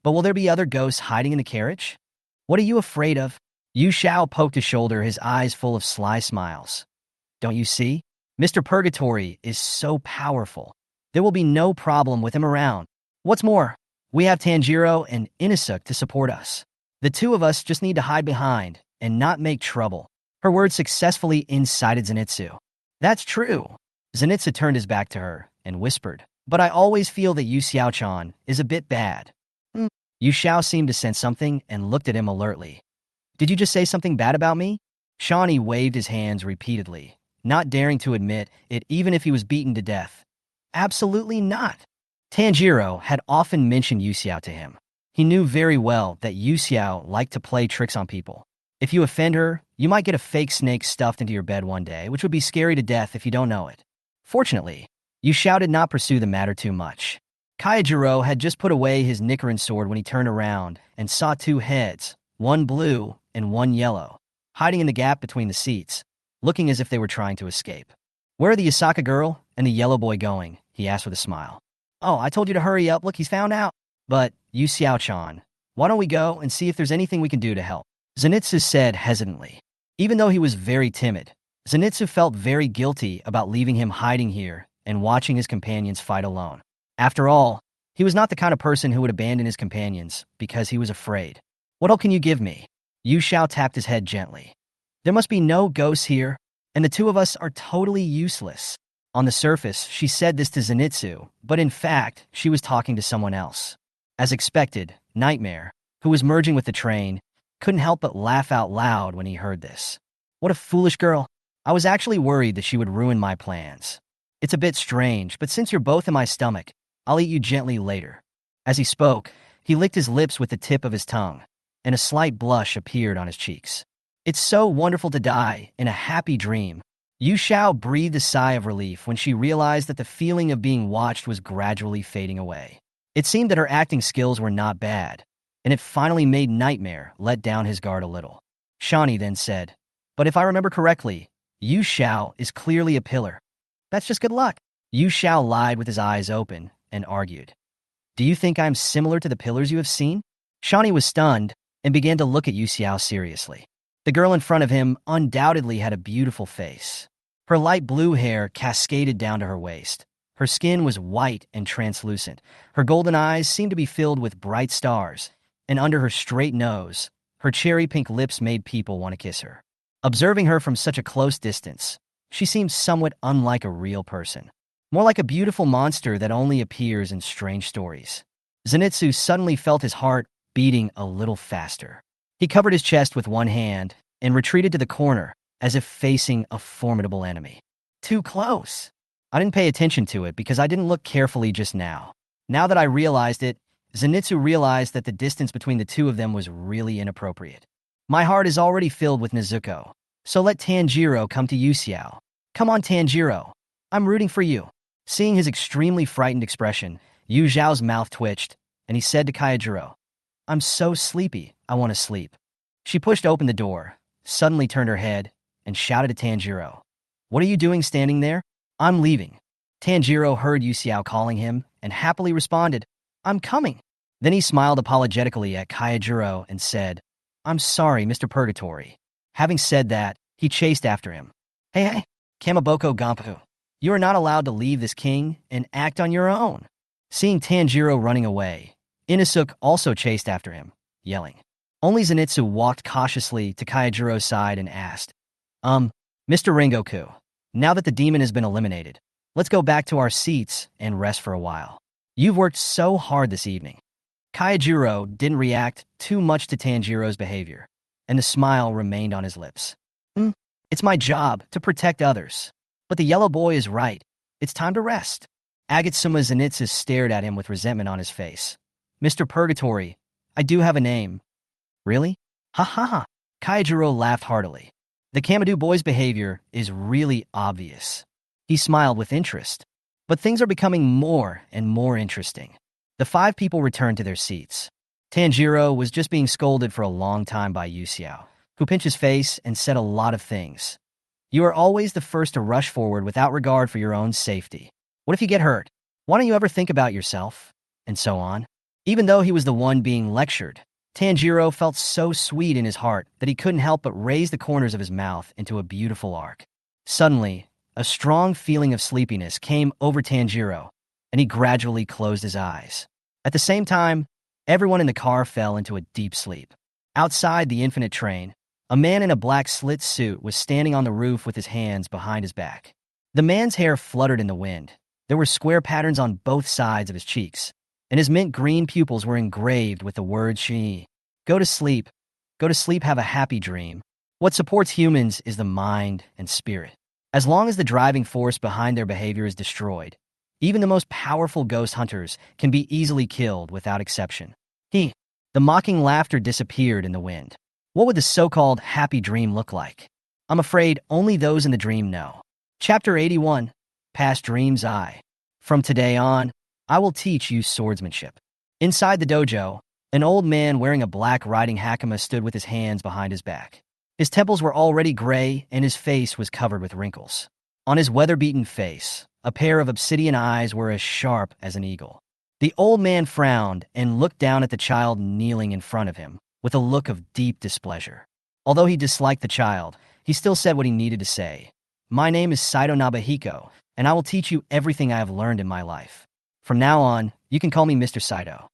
But will there be other ghosts hiding in the carriage? What are you afraid of? Yu Xiao poked his shoulder, his eyes full of sly smiles. Don't you see? Mr. Purgatory is so powerful. There will be no problem with him around. What's more, we have Tanjiro and Inosuke to support us. The two of us just need to hide behind and not make trouble. Her words successfully incited Zenitsu. That's true. Zenitsu turned his back to her and whispered, but I always feel that Yu Xiao-chan is a bit bad. Yu Xiao seemed to sense something and looked at him alertly. Did you just say something bad about me? Shawnee waved his hands repeatedly, not daring to admit it even if he was beaten to death. Absolutely not. Tanjiro had often mentioned Yu Xiao to him. He knew very well that Yu Xiao liked to play tricks on people. If you offend her, you might get a fake snake stuffed into your bed one day, which would be scary to death if you don't know it. Fortunately, Yu Xiao did not pursue the matter too much. Kaijiro had just put away his Nichiren sword when he turned around and saw two heads, one blue and one yellow, hiding in the gap between the seats, looking as if they were trying to escape. Where are the Yasaka girl and the yellow boy going? He asked with a smile. Oh, I told you to hurry up. Look, he's found out. But, Yu Xiao-chan, why don't we go and see if there's anything we can do to help? Zenitsu said hesitantly. Even though he was very timid, Zenitsu felt very guilty about leaving him hiding here and watching his companions fight alone. After all, he was not the kind of person who would abandon his companions because he was afraid. What help can you give me? Yu Xiao tapped his head gently. There must be no ghosts here, and the two of us are totally useless. On the surface, she said this to Zenitsu, but in fact, she was talking to someone else. As expected, Nightmare, who was merging with the train, couldn't help but laugh out loud when he heard this. What a foolish girl. I was actually worried that she would ruin my plans. It's a bit strange, but since you're both in my stomach, I'll eat you gently later. As he spoke, he licked his lips with the tip of his tongue, and a slight blush appeared on his cheeks. It's so wonderful to die in a happy dream. Yu Xiao breathed a sigh of relief when she realized that the feeling of being watched was gradually fading away. It seemed that her acting skills were not bad, and it finally made Nightmare let down his guard a little. Shawnee then said, but if I remember correctly, Yu Xiao is clearly a pillar. That's just good luck. Yu Xiao lied with his eyes open and argued. Do you think I'm similar to the pillars you have seen? Shawnee was stunned and began to look at Yu Xiao seriously. The girl in front of him undoubtedly had a beautiful face. Her light blue hair cascaded down to her waist. Her skin was white and translucent. Her golden eyes seemed to be filled with bright stars, and under her straight nose, her cherry pink lips made people want to kiss her. Observing her from such a close distance, she seemed somewhat unlike a real person, more like a beautiful monster that only appears in strange stories. Zenitsu suddenly felt his heart beating a little faster. He covered his chest with one hand and retreated to the corner as if facing a formidable enemy. Too close. I didn't pay attention to it because I didn't look carefully just now. Now that I realized it, Zenitsu realized that the distance between the two of them was really inappropriate. My heart is already filled with Nezuko, so let Tanjiro come to Yu Xiao. Come on, Tanjiro. I'm rooting for you. Seeing his extremely frightened expression, Yu Xiao's mouth twitched, and he said to Kaijiro, I'm so sleepy, I want to sleep. She pushed open the door, suddenly turned her head, and shouted at Tanjiro. What are you doing standing there? I'm leaving. Tanjiro heard Yu Xiao calling him and happily responded, I'm coming. Then he smiled apologetically at Kaijiro and said, I'm sorry, Mr. Purgatory. Having said that, he chased after him. Hey, Kamaboko Gampu. You are not allowed to leave this king and act on your own. Seeing Tanjiro running away, Inosuke also chased after him, yelling. Only Zenitsu walked cautiously to Kaijiro's side and asked, Mr. Rengoku, now that the demon has been eliminated, let's go back to our seats and rest for a while. You've worked so hard this evening. Kaijiro didn't react too much to Tanjiro's behavior, and the smile remained on his lips. It's my job to protect others. But the yellow boy is right. It's time to rest. Agatsuma Zenitsu stared at him with resentment on his face. Mr. Purgatory, I do have a name. Really? Ha ha ha. Kaijiro laughed heartily. The Kamadu boy's behavior is really obvious. He smiled with interest. But things are becoming more and more interesting. The five people returned to their seats. Tanjiro was just being scolded for a long time by Yu Xiao, who pinched his face and said a lot of things. You are always the first to rush forward without regard for your own safety. What if you get hurt? Why don't you ever think about yourself? And so on. Even though he was the one being lectured, Tanjiro felt so sweet in his heart that he couldn't help but raise the corners of his mouth into a beautiful arc. Suddenly, a strong feeling of sleepiness came over Tanjiro, and he gradually closed his eyes. At the same time, everyone in the car fell into a deep sleep. Outside the infinite train, a man in a black slit suit was standing on the roof with his hands behind his back. The man's hair fluttered in the wind. There were square patterns on both sides of his cheeks, and his mint green pupils were engraved with the word "Shi." Go to sleep. Go to sleep, have a happy dream. What supports humans is the mind and spirit. As long as the driving force behind their behavior is destroyed, even the most powerful ghost hunters can be easily killed without exception. The mocking laughter disappeared in the wind. What would the so-called happy dream look like? I'm afraid only those in the dream know. Chapter 81, Past Dreams I. From today on, I will teach you swordsmanship. Inside the dojo, an old man wearing a black riding hakama stood with his hands behind his back. His temples were already gray and his face was covered with wrinkles. On his weather-beaten face, a pair of obsidian eyes were as sharp as an eagle. The old man frowned and looked down at the child kneeling in front of him with a look of deep displeasure. Although he disliked the child, he still said what he needed to say. My name is Saito Nabahiko, and I will teach you everything I have learned in my life. From now on, you can call me Mr. Saito.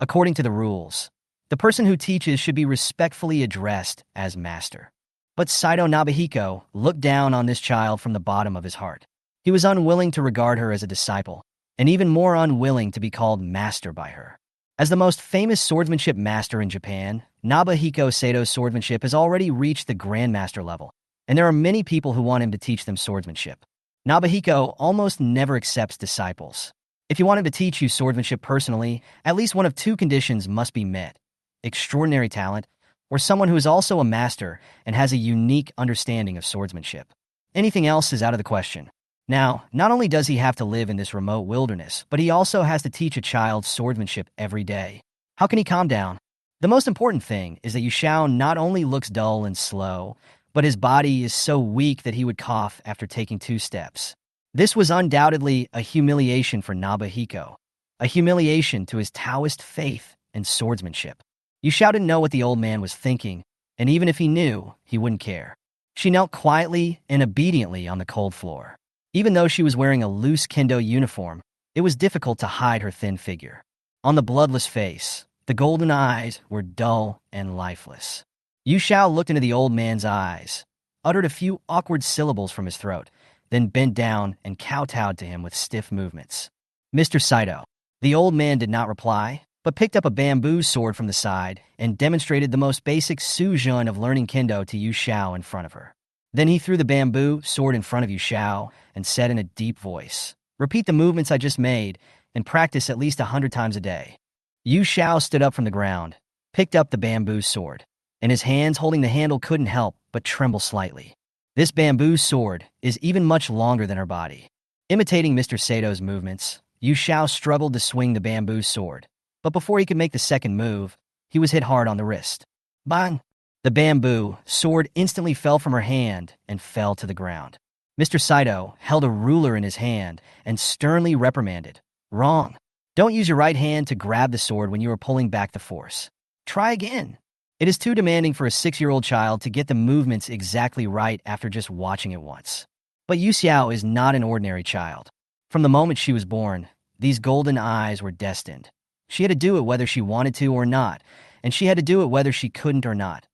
According to the rules, the person who teaches should be respectfully addressed as master. But Saito Nabahiko looked down on this child from the bottom of his heart. He was unwilling to regard her as a disciple, and even more unwilling to be called master by her. As the most famous swordsmanship master in Japan, Nabahiko Sato's swordsmanship has already reached the grandmaster level, and there are many people who want him to teach them swordsmanship. Nabahiko almost never accepts disciples. If you want him to teach you swordsmanship personally, at least one of two conditions must be met: extraordinary talent, or someone who is also a master and has a unique understanding of swordsmanship. Anything else is out of the question. Now, not only does he have to live in this remote wilderness, but he also has to teach a child swordsmanship every day. How can he calm down? The most important thing is that Yushao not only looks dull and slow, but his body is so weak that he would cough after taking 2 steps. This was undoubtedly a humiliation for Nabahiko, a humiliation to his Taoist faith and swordsmanship. Yushao didn't know what the old man was thinking, and even if he knew, he wouldn't care. She knelt quietly and obediently on the cold floor. Even though she was wearing a loose kendo uniform, it was difficult to hide her thin figure. On the bloodless face, the golden eyes were dull and lifeless. Yushao looked into the old man's eyes, uttered a few awkward syllables from his throat, then bent down and kowtowed to him with stiff movements. Mr. Saito. The old man did not reply, but picked up a bamboo sword from the side and demonstrated the most basic sujun of learning kendo to Yushao in front of her. Then he threw the bamboo sword in front of Yushao and said in a deep voice, "Repeat the movements I just made and practice at least 100 times a day." Yushao stood up from the ground, picked up the bamboo sword, and his hands holding the handle couldn't help but tremble slightly. This bamboo sword is even much longer than her body. Imitating Mr. Sato's movements, Yushao struggled to swing the bamboo sword, but before he could make the second move, he was hit hard on the wrist. Bang! The bamboo sword instantly fell from her hand and fell to the ground. Mr. Saito held a ruler in his hand and sternly reprimanded. Wrong. Don't use your right hand to grab the sword when you are pulling back the force. Try again. It is too demanding for a 6-year-old child to get the movements exactly right after just watching it once. But Yu Xiao is not an ordinary child. From the moment she was born, these golden eyes were destined. She had to do it whether she wanted to or not, and she had to do it whether she couldn't or not.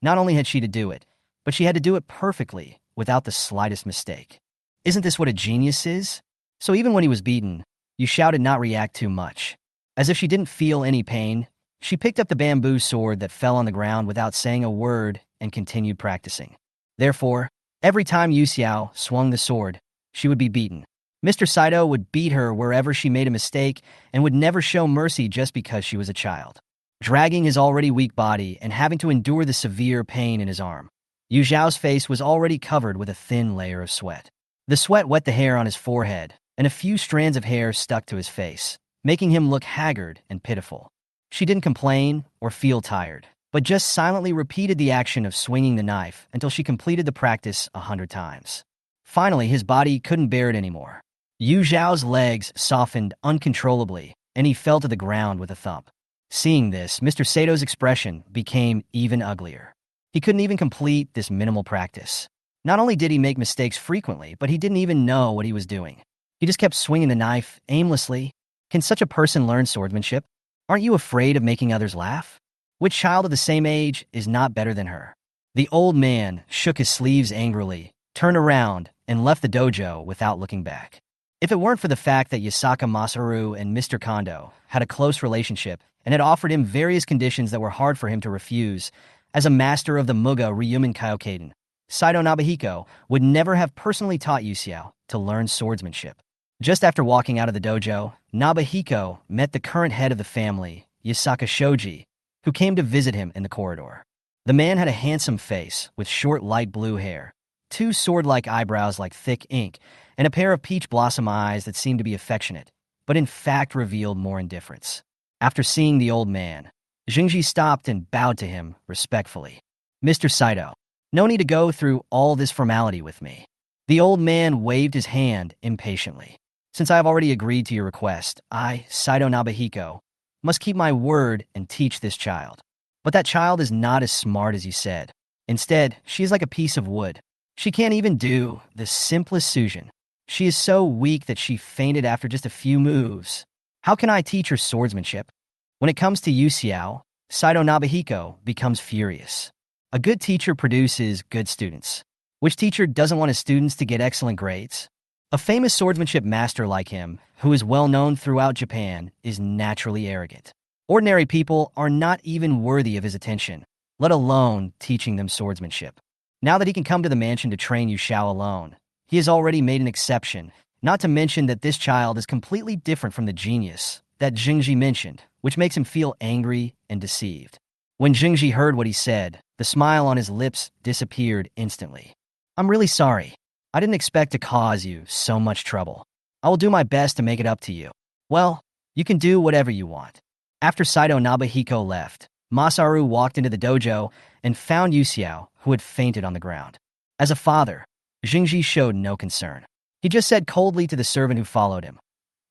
Not only had she to do it, but she had to do it perfectly, without the slightest mistake. Isn't this what a genius is? So even when he was beaten, Yushao did not react too much. As if she didn't feel any pain, she picked up the bamboo sword that fell on the ground without saying a word and continued practicing. Therefore, every time Yu Xiao swung the sword, she would be beaten. Mr. Saito would beat her wherever she made a mistake and would never show mercy just because she was a child. Dragging his already weak body and having to endure the severe pain in his arm, Yu Xiao's face was already covered with a thin layer of sweat. The sweat wet the hair on his forehead, and a few strands of hair stuck to his face, making him look haggard and pitiful. She didn't complain or feel tired, but just silently repeated the action of swinging the knife until she completed the practice 100 times. Finally, his body couldn't bear it anymore. Yu Xiao's legs softened uncontrollably, and he fell to the ground with a thump. Seeing this, Mr. Sato's expression became even uglier. He couldn't even complete this minimal practice. Not only did he make mistakes frequently, but he didn't even know what he was doing. He just kept swinging the knife aimlessly. Can such a person learn swordsmanship? Aren't you afraid of making others laugh? Which child of the same age is not better than her? The old man shook his sleeves angrily, turned around, and left the dojo without looking back. If it weren't for the fact that Yasaka Masaru and Mr. Kondo had a close relationship and had offered him various conditions that were hard for him to refuse, as a master of the Muga Ryumen Kyokaden, Saito Nabahiko would never have personally taught Yusuke to learn swordsmanship. Just after walking out of the dojo, Nabahiko met the current head of the family, Yasaka Shoji, who came to visit him in the corridor. The man had a handsome face with short light blue hair, two sword-like eyebrows like thick ink, and a pair of peach blossom eyes that seemed to be affectionate, but in fact revealed more indifference. After seeing the old man, Jingji stopped and bowed to him respectfully. "Mr. Saito, no need to go through all this formality with me." The old man waved his hand impatiently. "Since I have already agreed to your request, I, Saito Nabahiko, must keep my word and teach this child. But that child is not as smart as you said. Instead, she is like a piece of wood. She can't even do the simplest sujin. She is so weak that she fainted after just a few moves. How can I teach her swordsmanship?" When it comes to Yusuke, Saito Nabahiko becomes furious. A good teacher produces good students. Which teacher doesn't want his students to get excellent grades? A famous swordsmanship master like him, who is well known throughout Japan, is naturally arrogant. Ordinary people are not even worthy of his attention, let alone teaching them swordsmanship. Now that he can come to the mansion to train Yusuke alone, he has already made an exception, not to mention that this child is completely different from the genius that Jingji mentioned, which makes him feel angry and deceived. When Jingji heard what he said, the smile on his lips disappeared instantly. "I'm really sorry. I didn't expect to cause you so much trouble. I will do my best to make it up to you. Well, you can do whatever you want." After Saito Nabahiko left, Masaru walked into the dojo and found Yusuke, who had fainted on the ground. As a father, Jingji showed no concern. He just said coldly to the servant who followed him,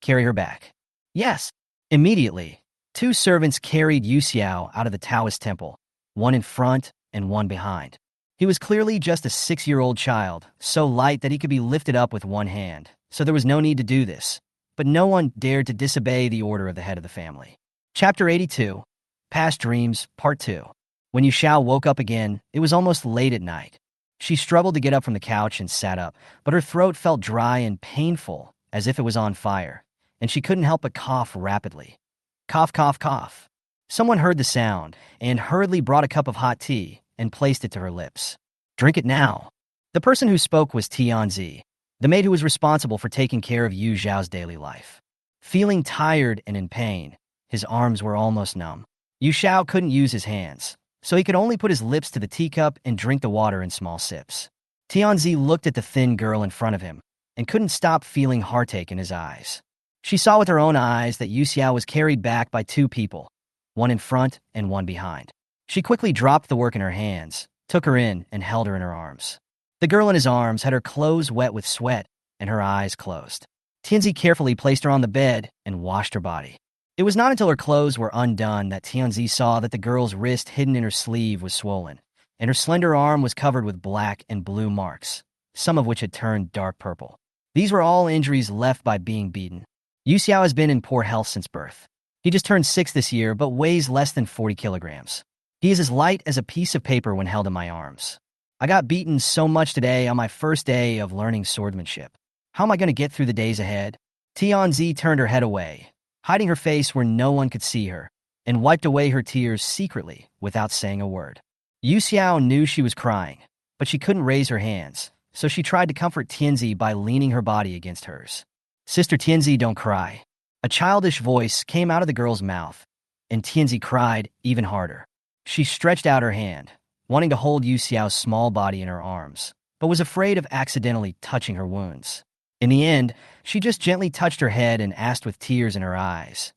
"Carry her back." "Yes." Immediately, two servants carried Yusuke out of the Taoist temple, one in front and one behind. He was clearly just a 6-year-old child, so light that he could be lifted up with one hand, so there was no need to do this. But no one dared to disobey the order of the head of the family. Chapter 82, Past Dreams, Part 2. When Yusuke woke up again, it was almost late at night. She struggled to get up from the couch and sat up, but her throat felt dry and painful, as if it was on fire, and she couldn't help but cough rapidly. Cough, cough, cough. Someone heard the sound and hurriedly brought a cup of hot tea and placed it to her lips. "Drink it now." The person who spoke was Tianzi, the maid who was responsible for taking care of Yu Zhao's daily life. Feeling tired and in pain, his arms were almost numb. Yu Zhao couldn't use his hands, so he could only put his lips to the teacup and drink the water in small sips. Tianzi looked at the thin girl in front of him and couldn't stop feeling heartache in his eyes. She saw with her own eyes that Yusuke was carried back by two people, one in front and one behind. She quickly dropped the work in her hands, took her in, and held her in her arms. The girl in his arms had her clothes wet with sweat and her eyes closed. Tianzi carefully placed her on the bed and washed her body. It was not until her clothes were undone that Tianzi saw that the girl's wrist hidden in her sleeve was swollen, and her slender arm was covered with black and blue marks, some of which had turned dark purple. These were all injuries left by being beaten. Yusuke has been in poor health since birth. He just turned 6 this year, but weighs less than 40 kilograms. He is as light as a piece of paper when held in my arms. I got beaten so much today on my first day of learning swordsmanship. How am I going to get through the days ahead? Tianzi turned her head away, hiding her face where no one could see her, and wiped away her tears secretly without saying a word. Yusuke knew she was crying, but she couldn't raise her hands, so she tried to comfort Tianzi by leaning her body against hers. "Sister Tianzi, don't cry." A childish voice came out of the girl's mouth, and Tianzi cried even harder. She stretched out her hand, wanting to hold Yusuke's small body in her arms, but was afraid of accidentally touching her wounds. In the end, she just gently touched her head and asked with tears in her eyes,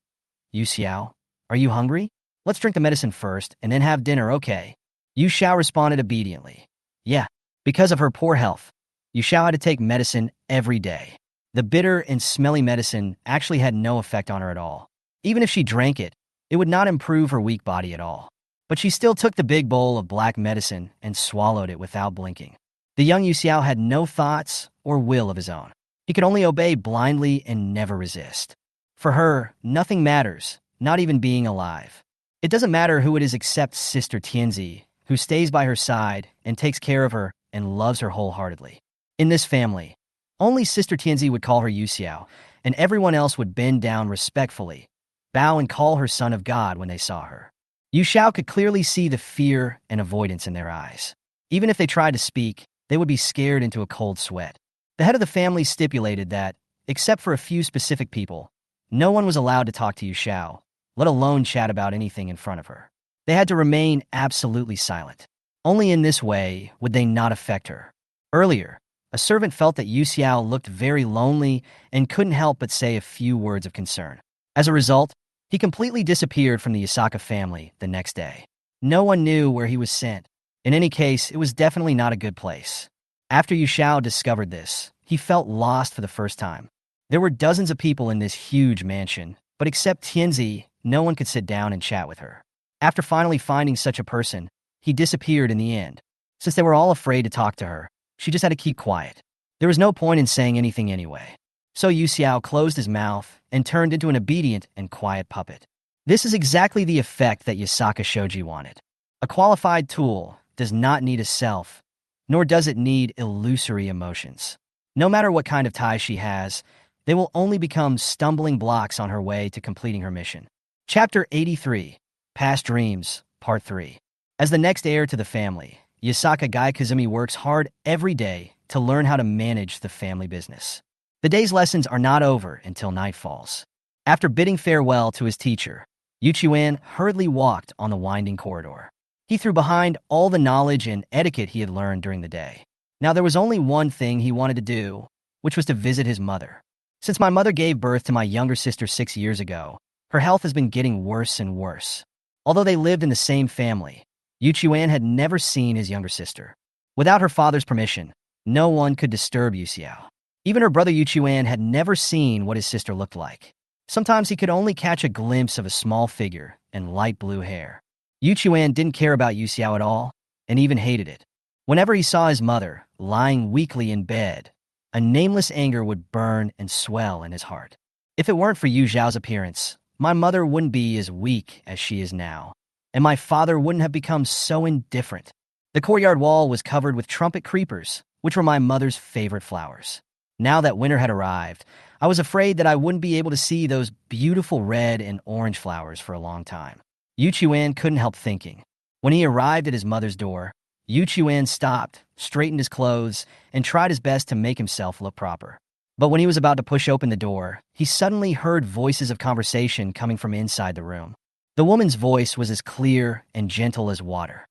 "Yusuke, are you hungry? Let's drink the medicine first and then have dinner, okay?" Yusuke responded obediently. Yeah, because of her poor health, Yusuke had to take medicine every day. The bitter and smelly medicine actually had no effect on her at all. Even if she drank it, it would not improve her weak body at all. But she still took the big bowl of black medicine and swallowed it without blinking. The young Yu Xiao had no thoughts or will of his own. He could only obey blindly and never resist. For her, nothing matters, not even being alive. It doesn't matter who it is except Sister Tianzi, who stays by her side and takes care of her and loves her wholeheartedly. In this family, only Sister Tianzi would call her Yu Xiao, and everyone else would bend down respectfully, bow and call her son of God when they saw her. Yu Xiao could clearly see the fear and avoidance in their eyes. Even if they tried to speak, they would be scared into a cold sweat. The head of the family stipulated that, except for a few specific people, no one was allowed to talk to Yu Xiao, let alone chat about anything in front of her. They had to remain absolutely silent. Only in this way would they not affect her. Earlier, a servant felt that Yu Xiao looked very lonely and couldn't help but say a few words of concern. As a result, he completely disappeared from the Yasaka family the next day. No one knew where he was sent. In any case, it was definitely not a good place. After Yu Xiao discovered this, he felt lost for the first time. There were dozens of people in this huge mansion, but except Tianzi, no one could sit down and chat with her. After finally finding such a person, he disappeared in the end. Since they were all afraid to talk to her, she just had to keep quiet. There was no point in saying anything anyway. So Yu Xiao closed his mouth and turned into an obedient and quiet puppet. This is exactly the effect that Yasaka Shoji wanted. A qualified tool does not need a self, nor does it need illusory emotions. No matter what kind of ties she has, they will only become stumbling blocks on her way to completing her mission. Chapter 83, Past Dreams, Part 3. As the next heir to the family, Yasaka Kazumi works hard every day to learn how to manage the family business. The day's lessons are not over until night falls. After bidding farewell to his teacher, Yuchiwan hurriedly walked on the winding corridor. He threw behind all the knowledge and etiquette he had learned during the day. Now there was only one thing he wanted to do, which was to visit his mother. Since my mother gave birth to my younger sister 6 years ago, her health has been getting worse and worse. Although they lived in the same family, Yuchiwan had never seen his younger sister. Without her father's permission, no one could disturb Yu Xiao. Even her brother Yuchiwan had never seen what his sister looked like. Sometimes he could only catch a glimpse of a small figure and light blue hair. Yuchiwan didn't care about Yu Xiao at all, and even hated it. Whenever he saw his mother lying weakly in bed, a nameless anger would burn and swell in his heart. If it weren't for Yu Xiao's appearance, my mother wouldn't be as weak as she is now, and my father wouldn't have become so indifferent. The courtyard wall was covered with trumpet creepers, which were my mother's favorite flowers. Now that winter had arrived, I was afraid that I wouldn't be able to see those beautiful red and orange flowers for a long time. Yu Qiuan couldn't help thinking. When he arrived at his mother's door, Yu Qiuan stopped, straightened his clothes, and tried his best to make himself look proper. But when he was about to push open the door, he suddenly heard voices of conversation coming from inside the room. The woman's voice was as clear and gentle as water.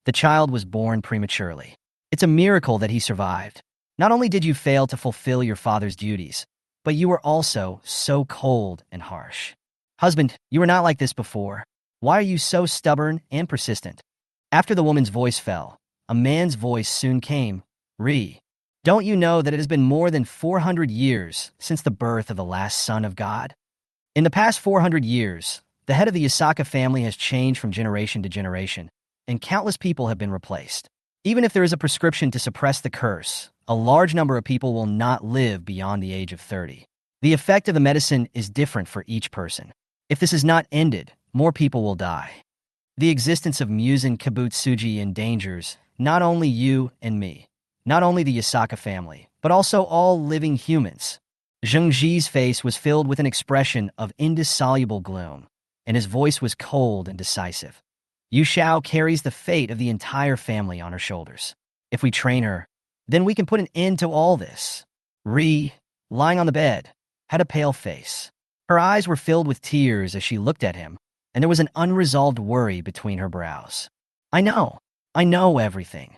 The child was born prematurely. It's a miracle that he survived. Not only did you fail to fulfill your father's duties, but you were also so cold and harsh. Husband, you were not like this before. Why are you so stubborn and persistent? After the woman's voice fell, a man's voice soon came. Don't you know that it has been more than 400 years since the birth of the last son of God? In the past 400 years, the head of the Yasaka family has changed from generation to generation, and countless people have been replaced. Even if there is a prescription to suppress the curse, a large number of people will not live beyond the age of 30. The effect of the medicine is different for each person. If this is not ended, more people will die. The existence of Musen Kibutsuji endangers not only you and me, not only the Yasaka family, but also all living humans. Zheng Ji's face was filled with an expression of indissoluble gloom, and his voice was cold and decisive. Yu Xiao carries the fate of the entire family on her shoulders. If we train her, then we can put an end to all this. Lying on the bed, had a pale face. Her eyes were filled with tears as she looked at him, and there was an unresolved worry between her brows. I know everything.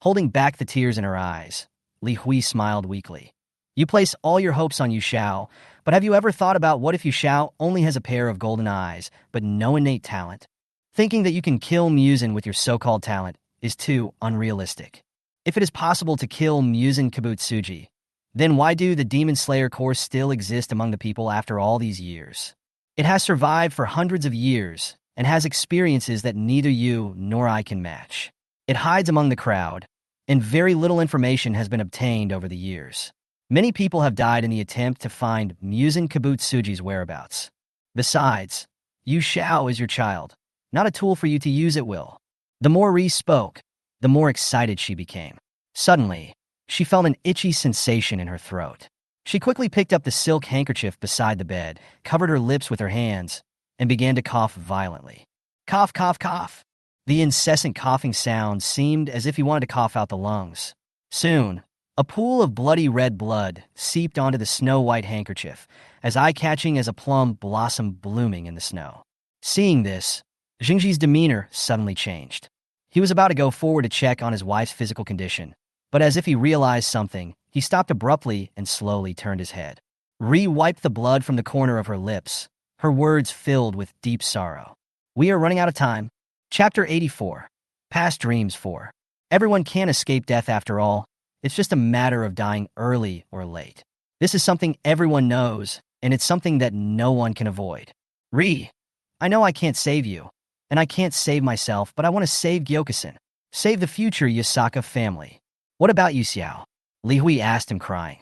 Holding back the tears in her eyes, Li Hui smiled weakly. You place all your hopes on Yu Xiao, but have you ever thought about what if Yu Xiao only has a pair of golden eyes, but no innate talent? Thinking that you can kill Musen with your so-called talent is too unrealistic. If it is possible to kill Musen Kibutsuji, then why do the Demon Slayer course still exist among the people after all these years? It has survived for hundreds of years and has experiences that neither you nor I can match. It hides among the crowd, and very little information has been obtained over the years. Many people have died in the attempt to find Musen Kibutsuji's whereabouts. Besides, Yu Xiao is your child, not a tool for you to use at will. The more Ree spoke, the more excited she became. Suddenly, she felt an itchy sensation in her throat. She quickly picked up the silk handkerchief beside the bed, covered her lips with her hands, and began to cough violently. Cough, cough, cough. The incessant coughing sound seemed as if he wanted to cough out the lungs. Soon, a pool of bloody red blood seeped onto the snow-white handkerchief, as eye-catching as a plum blossom blooming in the snow. Seeing this, Jingji's demeanor suddenly changed. He was about to go forward to check on his wife's physical condition, but as if he realized something, he stopped abruptly and slowly turned his head. Ree wiped the blood from the corner of her lips, her words filled with deep sorrow. We are running out of time. Chapter 84. Past Dreams 4. Everyone can escape death after all. It's just a matter of dying early or late. This is something everyone knows, and it's something that no one can avoid. Ree, I know I can't save you, and I can't save myself, but I want to save Gyokusen. Save the future Yasaka family. What about Yu Xiao? Li Hui asked him, crying.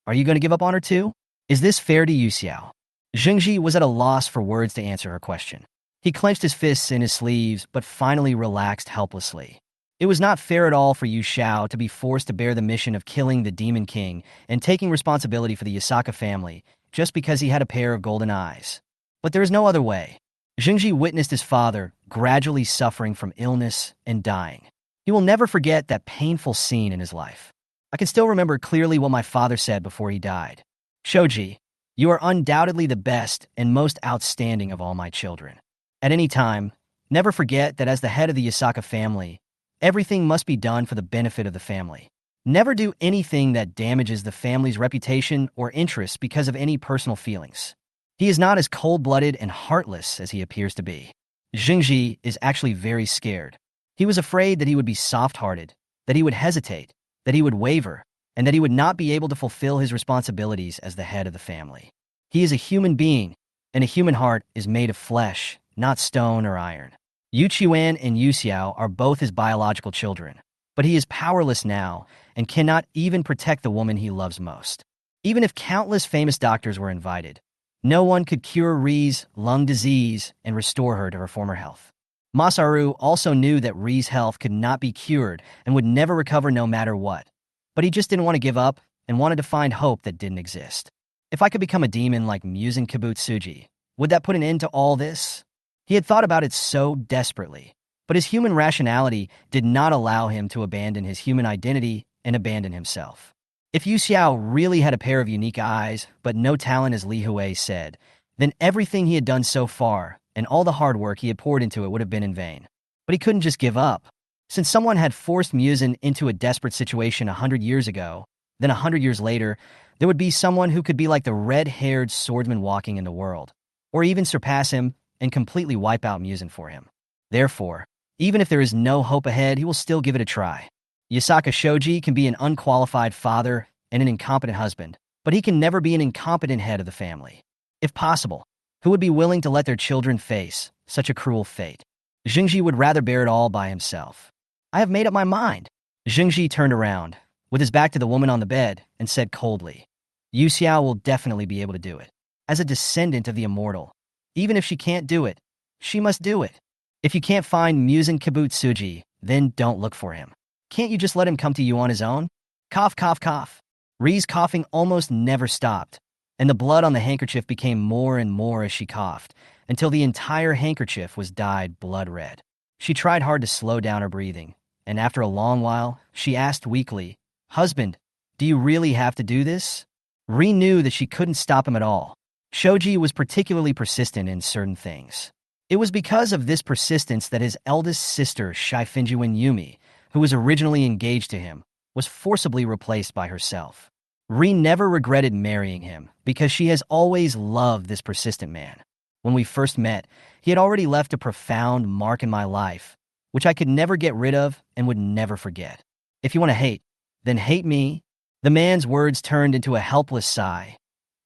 Are you going to give up on her too? Is this fair to Yu Xiao? Jingji was at a loss for words to answer her question. He clenched his fists in his sleeves, but finally relaxed helplessly. It was not fair at all for Yu Xiao to be forced to bear the mission of killing the Demon King and taking responsibility for the Yasaka family just because he had a pair of golden eyes. But there is no other way. Jingji witnessed his father gradually suffering from illness and dying. He will never forget that painful scene in his life. I can still remember clearly what my father said before he died. Shoji, you are undoubtedly the best and most outstanding of all my children. At any time, never forget that as the head of the Yasaka family, everything must be done for the benefit of the family. Never do anything that damages the family's reputation or interests because of any personal feelings. He is not as cold-blooded and heartless as he appears to be. Jingji is actually very scared. He was afraid that he would be soft-hearted, that he would hesitate, that he would waver, and that he would not be able to fulfill his responsibilities as the head of the family. He is a human being, and a human heart is made of flesh, not stone or iron. Yu Qiuan and Yu Xiao are both his biological children, but he is powerless now and cannot even protect the woman he loves most. Even if countless famous doctors were invited, no one could cure Ree's lung disease and restore her to her former health. Masaru also knew that Ree's health could not be cured and would never recover no matter what, but he just didn't want to give up and wanted to find hope that didn't exist. If I could become a demon like Musen Kibutsuji, would that put an end to all this? He had thought about it so desperately, but his human rationality did not allow him to abandon his human identity and abandon himself. If Yu Xiao really had a pair of unique eyes, but no talent as Li Hui said, then everything he had done so far and all the hard work he had poured into it would have been in vain. But he couldn't just give up. Since someone had forced Musen into a desperate situation 100 years ago, then 100 years later, there would be someone who could be like the red-haired swordsman walking in the world, or even surpass him and completely wipe out Musen for him. Therefore, even if there is no hope ahead, he will still give it a try. Yasaka Shoji can be an unqualified father and an incompetent husband, but he can never be an incompetent head of the family. If possible, who would be willing to let their children face such a cruel fate? Jingji would rather bear it all by himself. I have made up my mind. Jingji turned around, with his back to the woman on the bed, and said coldly, Yu Xiao will definitely be able to do it. As a descendant of the immortal, even if she can't do it, she must do it. If you can't find Musen Kibutsuji, then don't look for him. Can't you just let him come to you on his own? Cough, cough, cough. Ree's coughing almost never stopped, and the blood on the handkerchief became more and more as she coughed, until the entire handkerchief was dyed blood red. She tried hard to slow down her breathing, and after a long while, she asked weakly, Husband, do you really have to do this? Ree knew that she couldn't stop him at all. Shoji was particularly persistent in certain things. It was because of this persistence that his eldest sister, Shaifinjuin Yumi, who was originally engaged to him, was forcibly replaced by herself. Ree never regretted marrying him because she has always loved this persistent man. When we first met, he had already left a profound mark in my life, which I could never get rid of and would never forget. If you want to hate, then hate me. The man's words turned into a helpless sigh,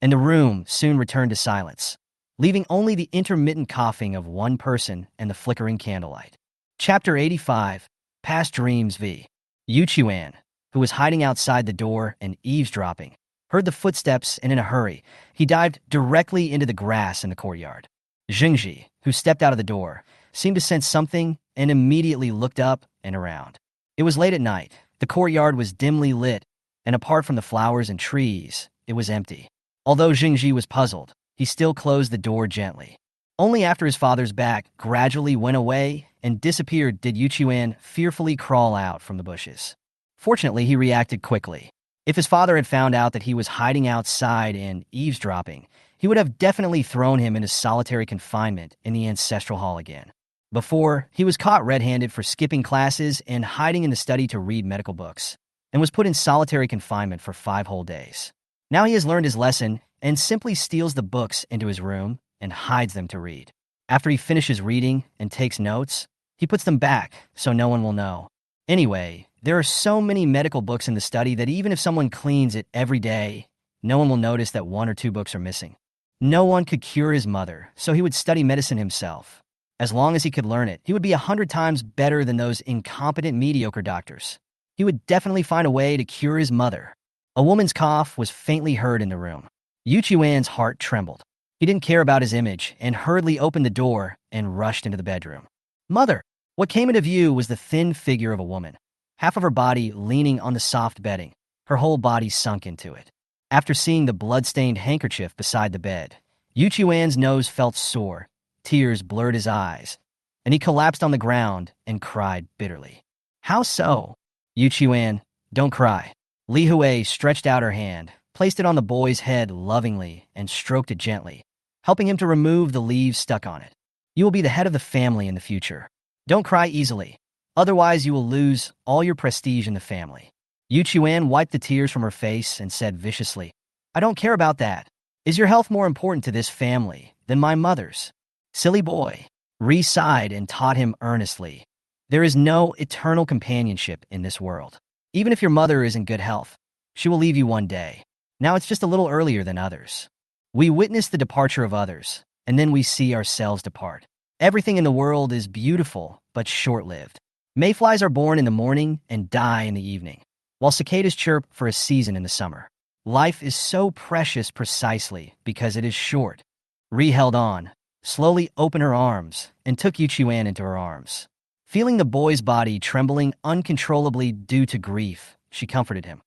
and the room soon returned to silence. leaving only the intermittent coughing of one person and the flickering candlelight. Chapter 85, Past Dreams v. Yuchuan, who was hiding outside the door and eavesdropping, heard the footsteps and in a hurry, he dived directly into the grass in the courtyard. Jingji, who stepped out of the door, seemed to sense something and immediately looked up and around. It was late at night, the courtyard was dimly lit, and apart from the flowers and trees, it was empty. Although Jingji was puzzled, he still closed the door gently. Only after his father's back gradually went away and disappeared did Yuchuan fearfully crawl out from the bushes. Fortunately, he reacted quickly. If his father had found out that he was hiding outside and eavesdropping, he would have definitely thrown him into solitary confinement in the ancestral hall again. Before, he was caught red-handed for skipping classes and hiding in the study to read medical books, and was put in solitary confinement for 5 whole days. Now he has learned his lesson and simply steals the books into his room and hides them to read. After he finishes reading and takes notes, he puts them back so no one will know. Anyway, there are so many medical books in the study that even if someone cleans it every day, no one will notice that 1 or 2 books are missing. No one could cure his mother, so he would study medicine himself. As long as he could learn it, he would be 100 times better than those incompetent, mediocre doctors. He would definitely find a way to cure his mother. A woman's cough was faintly heard in the room. Yuchuan's heart trembled. He didn't care about his image and hurriedly opened the door and rushed into the bedroom. Mother! What came into view was the thin figure of a woman, half of her body leaning on the soft bedding, her whole body sunk into it. After seeing the blood-stained handkerchief beside the bed, Yuchuan's nose felt sore, tears blurred his eyes, and he collapsed on the ground and cried bitterly. How so? Yuchuan, don't cry. Li Hui stretched out her hand, placed it on the boy's head lovingly, and stroked it gently, helping him to remove the leaves stuck on it. You will be the head of the family in the future. Don't cry easily, otherwise you will lose all your prestige in the family. Yuchuan wiped the tears from her face and said viciously, I don't care about that. Is your health more important to this family than my mother's? Silly boy. Ri sighed and taught him earnestly. There is no eternal companionship in this world. Even if your mother is in good health, she will leave you one day. Now it's just a little earlier than others. We witness the departure of others, and then we see ourselves depart. Everything in the world is beautiful, but short-lived. Mayflies are born in the morning and die in the evening, while cicadas chirp for a season in the summer. Life is so precious precisely because it is short. Ri held on, slowly opened her arms, and took Yuchuan into her arms. Feeling the boy's body trembling uncontrollably due to grief, she comforted him.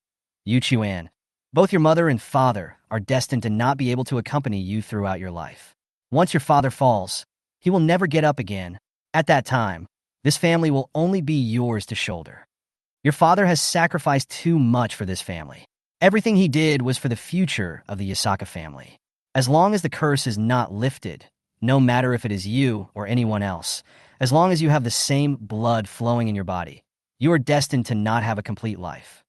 Yuchuan, both your mother and father are destined to not be able to accompany you throughout your life. Once your father falls, he will never get up again. At that time, this family will only be yours to shoulder. Your father has sacrificed too much for this family. Everything he did was for the future of the Yasaka family. As long as the curse is not lifted, no matter if it is you or anyone else, as long as you have the same blood flowing in your body, you are destined to not have a complete life.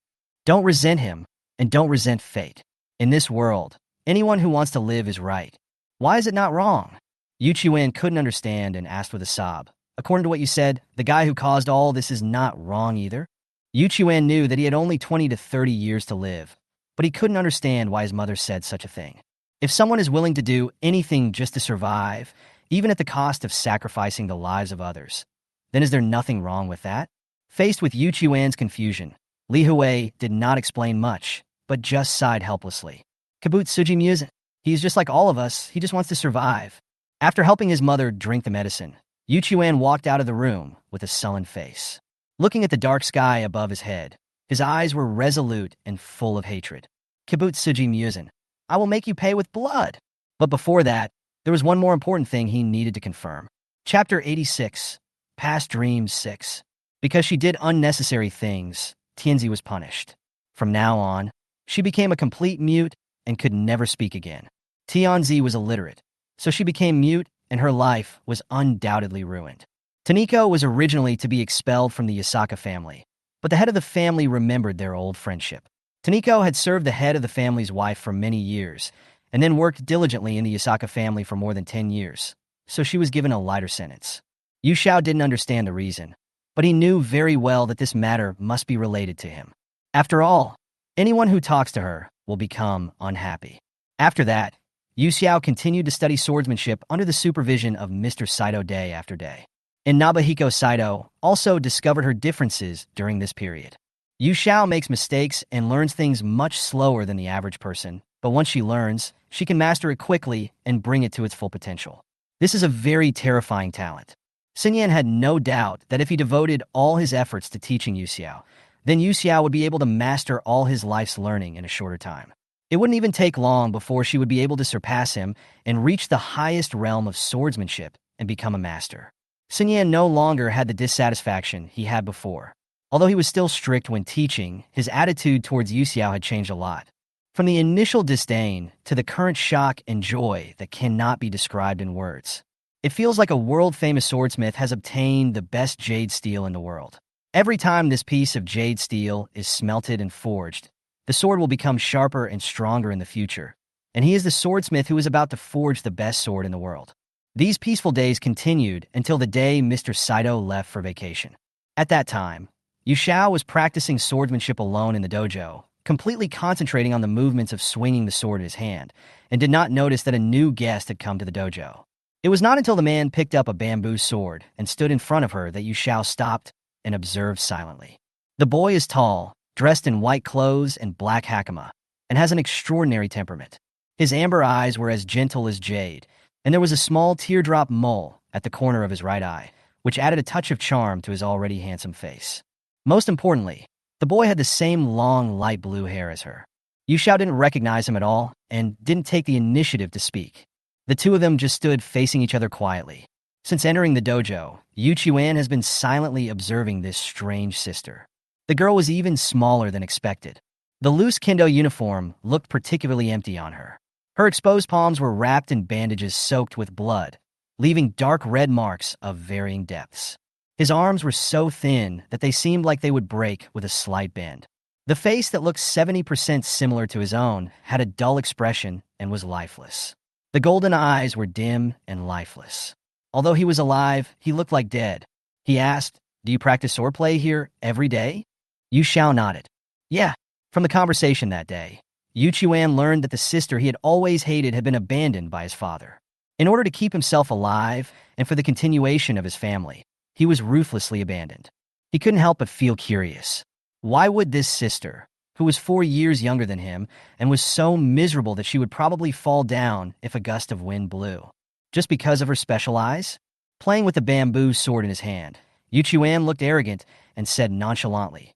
Don't resent him, and don't resent fate. In this world, anyone who wants to live is right. Why is it not wrong? Yuchuan couldn't understand and asked with a sob. According to what you said, the guy who caused all this is not wrong either? Yuchuan knew that he had only 20 to 30 years to live, but he couldn't understand why his mother said such a thing. If someone is willing to do anything just to survive, even at the cost of sacrificing the lives of others, then is there nothing wrong with that? Faced with Yuchuan's confusion, Li Hui did not explain much, but just sighed helplessly. Kabutsuji Musen, he is just like all of us, he just wants to survive. After helping his mother drink the medicine, Yuchuan walked out of the room with a sullen face. Looking at the dark sky above his head, his eyes were resolute and full of hatred. Kabutsuji Musen, I will make you pay with blood. But before that, there was one more important thing he needed to confirm. Chapter 86, Past Dreams 6. Because she did unnecessary things, Tianzi was punished. From now on, she became a complete mute and could never speak again. Tianzi was illiterate, so she became mute and her life was undoubtedly ruined. Taniko was originally to be expelled from the Yasaka family, but the head of the family remembered their old friendship. Taniko had served the head of the family's wife for many years, and then worked diligently in the Yasaka family for more than 10 years, so she was given a lighter sentence. Yu Xiao didn't understand the reason, but he knew very well that this matter must be related to him. After all, anyone who talks to her will become unhappy. After that, Yu Xiao continued to study swordsmanship under the supervision of Mr. Saito day after day. And Nabahiko Saito also discovered her differences during this period. Yu Xiao makes mistakes and learns things much slower than the average person, but once she learns, she can master it quickly and bring it to its full potential. This is a very terrifying talent. Sun Yan had no doubt that if he devoted all his efforts to teaching Yu Xiao, then Yu Xiao would be able to master all his life's learning in a shorter time. It wouldn't even take long before she would be able to surpass him and reach the highest realm of swordsmanship and become a master. Sun Yan no longer had the dissatisfaction he had before. Although he was still strict when teaching, his attitude towards Yu Xiao had changed a lot. From the initial disdain to the current shock and joy that cannot be described in words. It feels like a world-famous swordsmith has obtained the best jade steel in the world. Every time this piece of jade steel is smelted and forged, the sword will become sharper and stronger in the future, and he is the swordsmith who is about to forge the best sword in the world. These peaceful days continued until the day Mr. Saito left for vacation. At that time, Yu Xiao was practicing swordsmanship alone in the dojo, completely concentrating on the movements of swinging the sword in his hand, and did not notice that a new guest had come to the dojo. It was not until the man picked up a bamboo sword and stood in front of her that Yu Xiao stopped and observed silently. The boy is tall, dressed in white clothes and black hakama, and has an extraordinary temperament. His amber eyes were as gentle as jade, and there was a small teardrop mole at the corner of his right eye, which added a touch of charm to his already handsome face. Most importantly, the boy had the same long, light blue hair as her. Yu Xiao didn't recognize him at all and didn't take the initiative to speak. The two of them just stood facing each other quietly. Since entering the dojo, Yu Qiwan has been silently observing this strange sister. The girl was even smaller than expected. The loose kendo uniform looked particularly empty on her. Her exposed palms were wrapped in bandages soaked with blood, leaving dark red marks of varying depths. His arms were so thin that they seemed like they would break with a slight bend. The face that looked 70% similar to his own had a dull expression and was lifeless. The golden eyes were dim and lifeless. Although he was alive, he looked like dead. He asked, "Do you practice swordplay here every day?" Yu Xiao nodded. Yeah. From the conversation that day, Yu Qiwan learned that the sister he had always hated had been abandoned by his father. In order to keep himself alive and for the continuation of his family, he was ruthlessly abandoned. He couldn't help but feel curious. Why would this sister, who was 4 years younger than him and was so miserable that she would probably fall down if a gust of wind blew, just because of her special eyes? Playing with the bamboo sword in his hand, Yu Qiwan looked arrogant and said nonchalantly,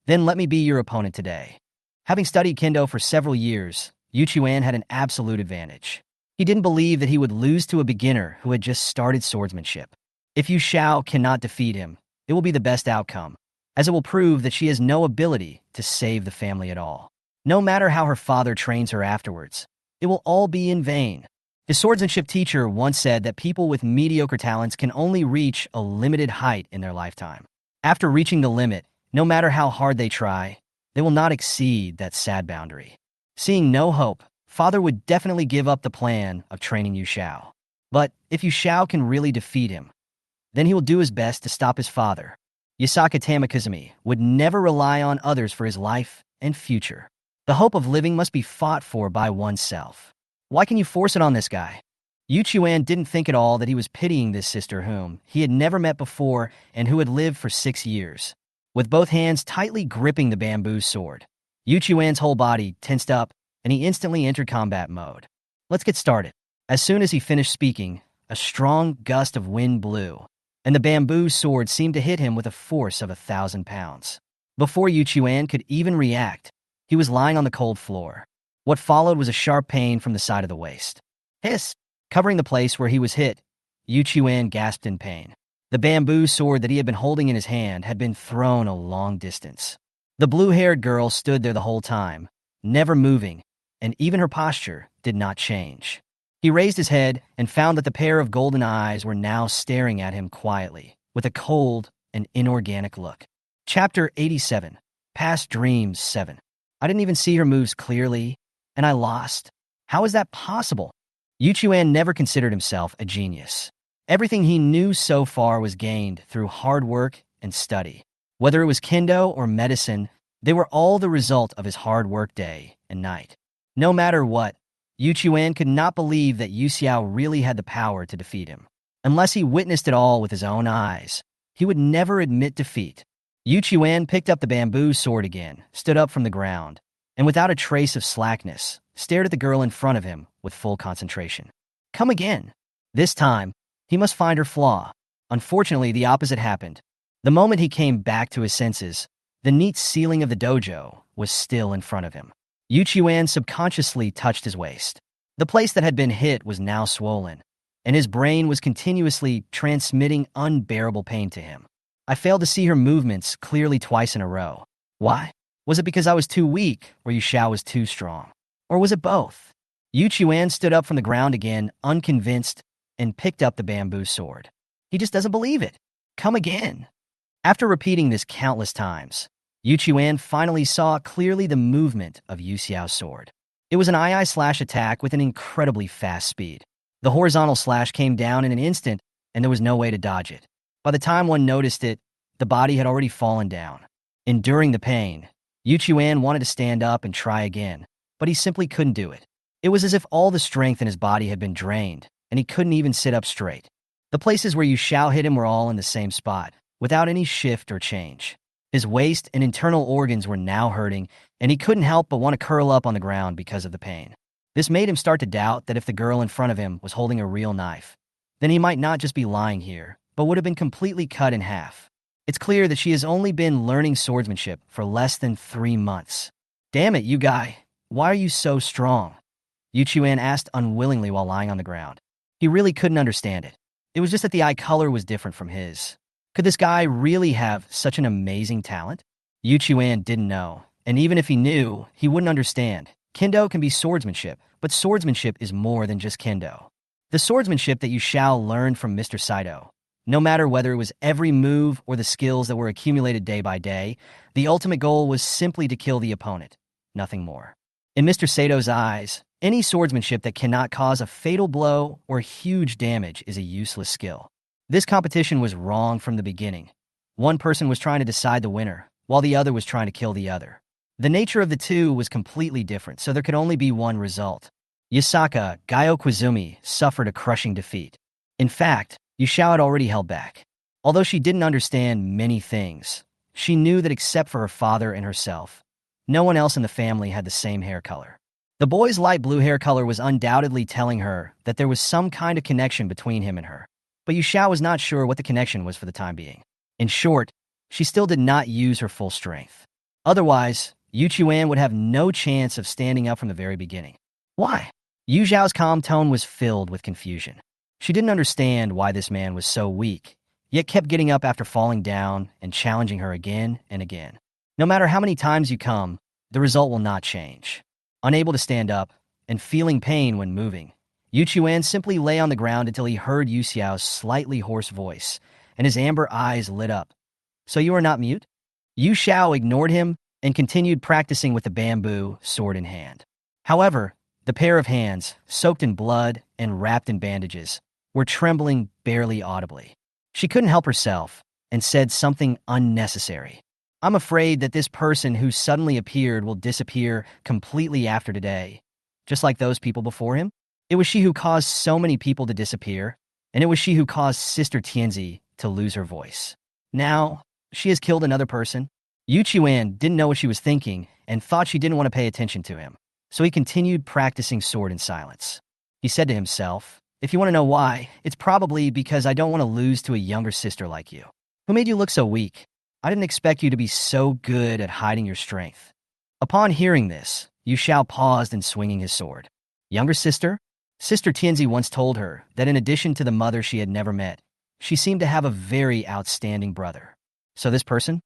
"Then let me be your opponent today." Having studied kendo for several years, Yu Qiwan had an absolute advantage. He didn't believe that he would lose to a beginner who had just started swordsmanship. If Yu Xiao cannot defeat him, it will be the best outcome, as it will prove that she has no ability to save the family at all. No matter how her father trains her afterwards, it will all be in vain. His swordsmanship teacher once said that people with mediocre talents can only reach a limited height in their lifetime. After reaching the limit, no matter how hard they try, they will not exceed that sad boundary. Seeing no hope, father would definitely give up the plan of training Yu Xiao. But if Yu Xiao can really defeat him, then he will do his best to stop his father. Yasaka Tamakazumi would never rely on others for his life and future. The hope of living must be fought for by oneself. Why can you force it on this guy? Yu Qiwan didn't think at all that he was pitying this sister whom he had never met before and who had lived for 6 years. With both hands tightly gripping the bamboo sword, Yu Qiwan's whole body tensed up and he instantly entered combat mode. Let's get started. As soon as he finished speaking, a strong gust of wind blew, and the bamboo sword seemed to hit him with a force of 1,000 pounds. Before Yu Qiwan could even react, he was lying on the cold floor. What followed was a sharp pain from the side of the waist. Hiss! Covering the place where he was hit, Yu Qiwan gasped in pain. The bamboo sword that he had been holding in his hand had been thrown a long distance. The blue-haired girl stood there the whole time, never moving, and even her posture did not change. He raised his head and found that the pair of golden eyes were now staring at him quietly, with a cold and inorganic look. Chapter 87, Past Dreams 7. I didn't even see her moves clearly, and I lost. How is that possible? Yu Qiwan never considered himself a genius. Everything he knew so far was gained through hard work and study. Whether it was kendo or medicine, they were all the result of his hard work day and night. No matter what, Yu Chuan could not believe that Yu Xiao really had the power to defeat him. Unless he witnessed it all with his own eyes, he would never admit defeat. Yu Chuan picked up the bamboo sword again, stood up from the ground, and without a trace of slackness, stared at the girl in front of him with full concentration. Come again. This time, he must find her flaw. Unfortunately, the opposite happened. The moment he came back to his senses, the neat ceiling of the dojo was still in front of him. Yu Chuan subconsciously touched his waist. The place that had been hit was now swollen, and his brain was continuously transmitting unbearable pain to him. I failed to see her movements clearly twice in a row. Why? Was it because I was too weak, or Yu Xiao was too strong? Or was it both? Yu Chuan stood up from the ground again, unconvinced, and picked up the bamboo sword. He just doesn't believe it. Come again. After repeating this countless times, Yu Chuan finally saw clearly the movement of Yu Xiao's sword. It was an II slash attack with an incredibly fast speed. The horizontal slash came down in an instant, and there was no way to dodge it. By the time one noticed it, the body had already fallen down. Enduring the pain, Yu Chuan wanted to stand up and try again, but he simply couldn't do it. It was as if all the strength in his body had been drained, and he couldn't even sit up straight. The places where Yu Xiao hit him were all in the same spot, without any shift or change. His waist and internal organs were now hurting, and he couldn't help but want to curl up on the ground because of the pain. This made him start to doubt that if the girl in front of him was holding a real knife, then he might not just be lying here, but would have been completely cut in half. It's clear that she has only been learning swordsmanship for less than 3 months. Damn it, you guy. Why are you so strong? Yu Chuan asked unwillingly while lying on the ground. He really couldn't understand it. It was just that the eye color was different from his. Could this guy really have such an amazing talent? Yu Chuan didn't know, and even if he knew, he wouldn't understand. Kendo can be swordsmanship, but swordsmanship is more than just kendo. The swordsmanship that Yu Xiao learned from Mr. Saito, no matter whether it was every move or the skills that were accumulated day by day, the ultimate goal was simply to kill the opponent, nothing more. In Mr. Sato's eyes, any swordsmanship that cannot cause a fatal blow or huge damage is a useless skill. This competition was wrong from the beginning. One person was trying to decide the winner, while the other was trying to kill the other. The nature of the two was completely different, so there could only be one result. Yasaka Gyokoizumi suffered a crushing defeat. In fact, Yu Xiao had already held back. Although she didn't understand many things, she knew that except for her father and herself, no one else in the family had the same hair color. The boy's light blue hair color was undoubtedly telling her that there was some kind of connection between him and her. But Yu Xiao was not sure what the connection was for the time being. In short, she still did not use her full strength. Otherwise, Yu Chuan would have no chance of standing up from the very beginning. Why? Yu Xiao's calm tone was filled with confusion. She didn't understand why this man was so weak, yet kept getting up after falling down and challenging her again and again. No matter how many times you come, the result will not change. Unable to stand up and feeling pain when moving, Yu Chuan simply lay on the ground until he heard Yu Xiao's slightly hoarse voice, and his amber eyes lit up. So you are not mute? Yu Xiao ignored him and continued practicing with the bamboo sword in hand. However, the pair of hands, soaked in blood and wrapped in bandages, were trembling barely audibly. She couldn't help herself and said something unnecessary. I'm afraid that this person who suddenly appeared will disappear completely after today, just like those people before him. It was she who caused so many people to disappear, and it was she who caused Sister Tianzi to lose her voice. Now, she has killed another person. Yu Chuan didn't know what she was thinking and thought she didn't want to pay attention to him, so he continued practicing sword in silence. He said to himself, if you want to know why, it's probably because I don't want to lose to a younger sister like you. Who made you look so weak? I didn't expect you to be so good at hiding your strength. Upon hearing this, Yu Xiao paused in swinging his sword. Younger sister? Sister Tianzi once told her that in addition to the mother she had never met, she seemed to have a very outstanding brother. So this person?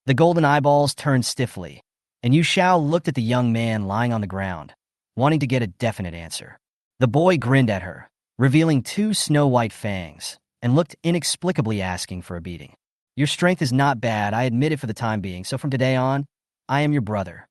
The golden eyeballs turned stiffly, and Yu Xiao looked at the young man lying on the ground, wanting to get a definite answer. The boy grinned at her, revealing 2 snow-white fangs, and looked inexplicably asking for a beating. Your strength is not bad, I admit it for the time being, so from today on, I am your brother.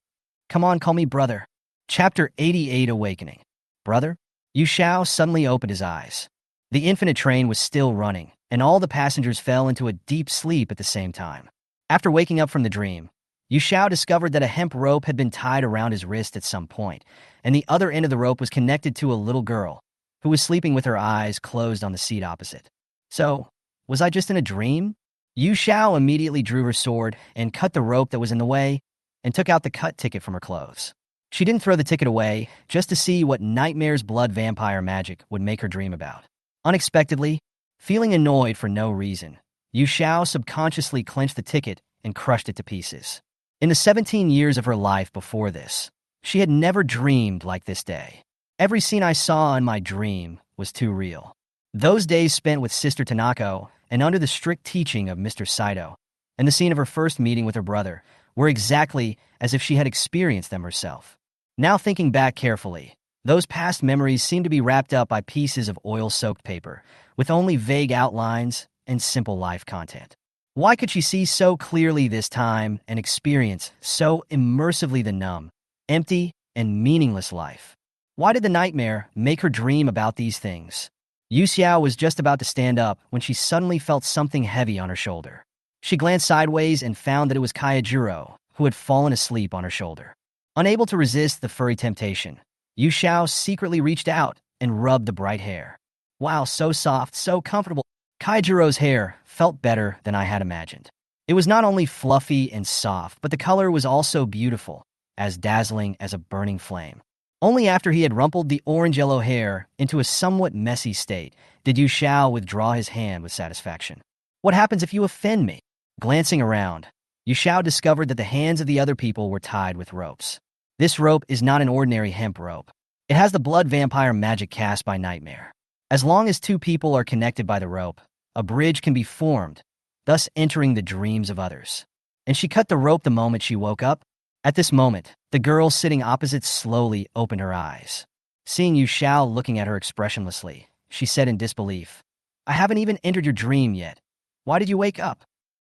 Come on, call me brother. Chapter 88 Awakening. Brother? Yu Xiao suddenly opened his eyes. The infinite train was still running, and all the passengers fell into a deep sleep at the same time. After waking up from the dream, Yu Xiao discovered that a hemp rope had been tied around his wrist at some point, and the other end of the rope was connected to a little girl who was sleeping with her eyes closed on the seat opposite. So, was I just in a dream? Yu Xiao immediately drew her sword and cut the rope that was in the way and took out the cut ticket from her clothes. She didn't throw the ticket away just to see what nightmare's blood vampire magic would make her dream about. Unexpectedly, feeling annoyed for no reason, Yu Xiao subconsciously clenched the ticket and crushed it to pieces. In the 17 years of her life before this, she had never dreamed like this day. Every scene I saw in my dream was too real. Those days spent with Sister Tanako and under the strict teaching of Mr. Saito, and the scene of her first meeting with her brother, were exactly as if she had experienced them herself. Now thinking back carefully, those past memories seem to be wrapped up by pieces of oil-soaked paper, with only vague outlines and simple life content. Why could she see so clearly this time and experience so immersively the numb, empty, and meaningless life? Why did the nightmare make her dream about these things? Yu Xiao was just about to stand up when she suddenly felt something heavy on her shoulder. She glanced sideways and found that it was Kaijiro, who had fallen asleep on her shoulder. Unable to resist the furry temptation, Yu Xiao secretly reached out and rubbed the bright hair. Wow, so soft, so comfortable. Kaijiro's hair felt better than I had imagined. It was not only fluffy and soft, but the color was also beautiful, as dazzling as a burning flame. Only after he had rumpled the orange-yellow hair into a somewhat messy state did Yu Xiao withdraw his hand with satisfaction. What happens if you offend me? Glancing around, Yu Xiao discovered that the hands of the other people were tied with ropes. This rope is not an ordinary hemp rope. It has the blood vampire magic cast by Nightmare. As long as two people are connected by the rope, a bridge can be formed, thus entering the dreams of others. And she cut the rope the moment she woke up. At this moment, the girl sitting opposite slowly opened her eyes. Seeing Yu Xiao looking at her expressionlessly, she said in disbelief, "I haven't even entered your dream yet. Why did you wake up?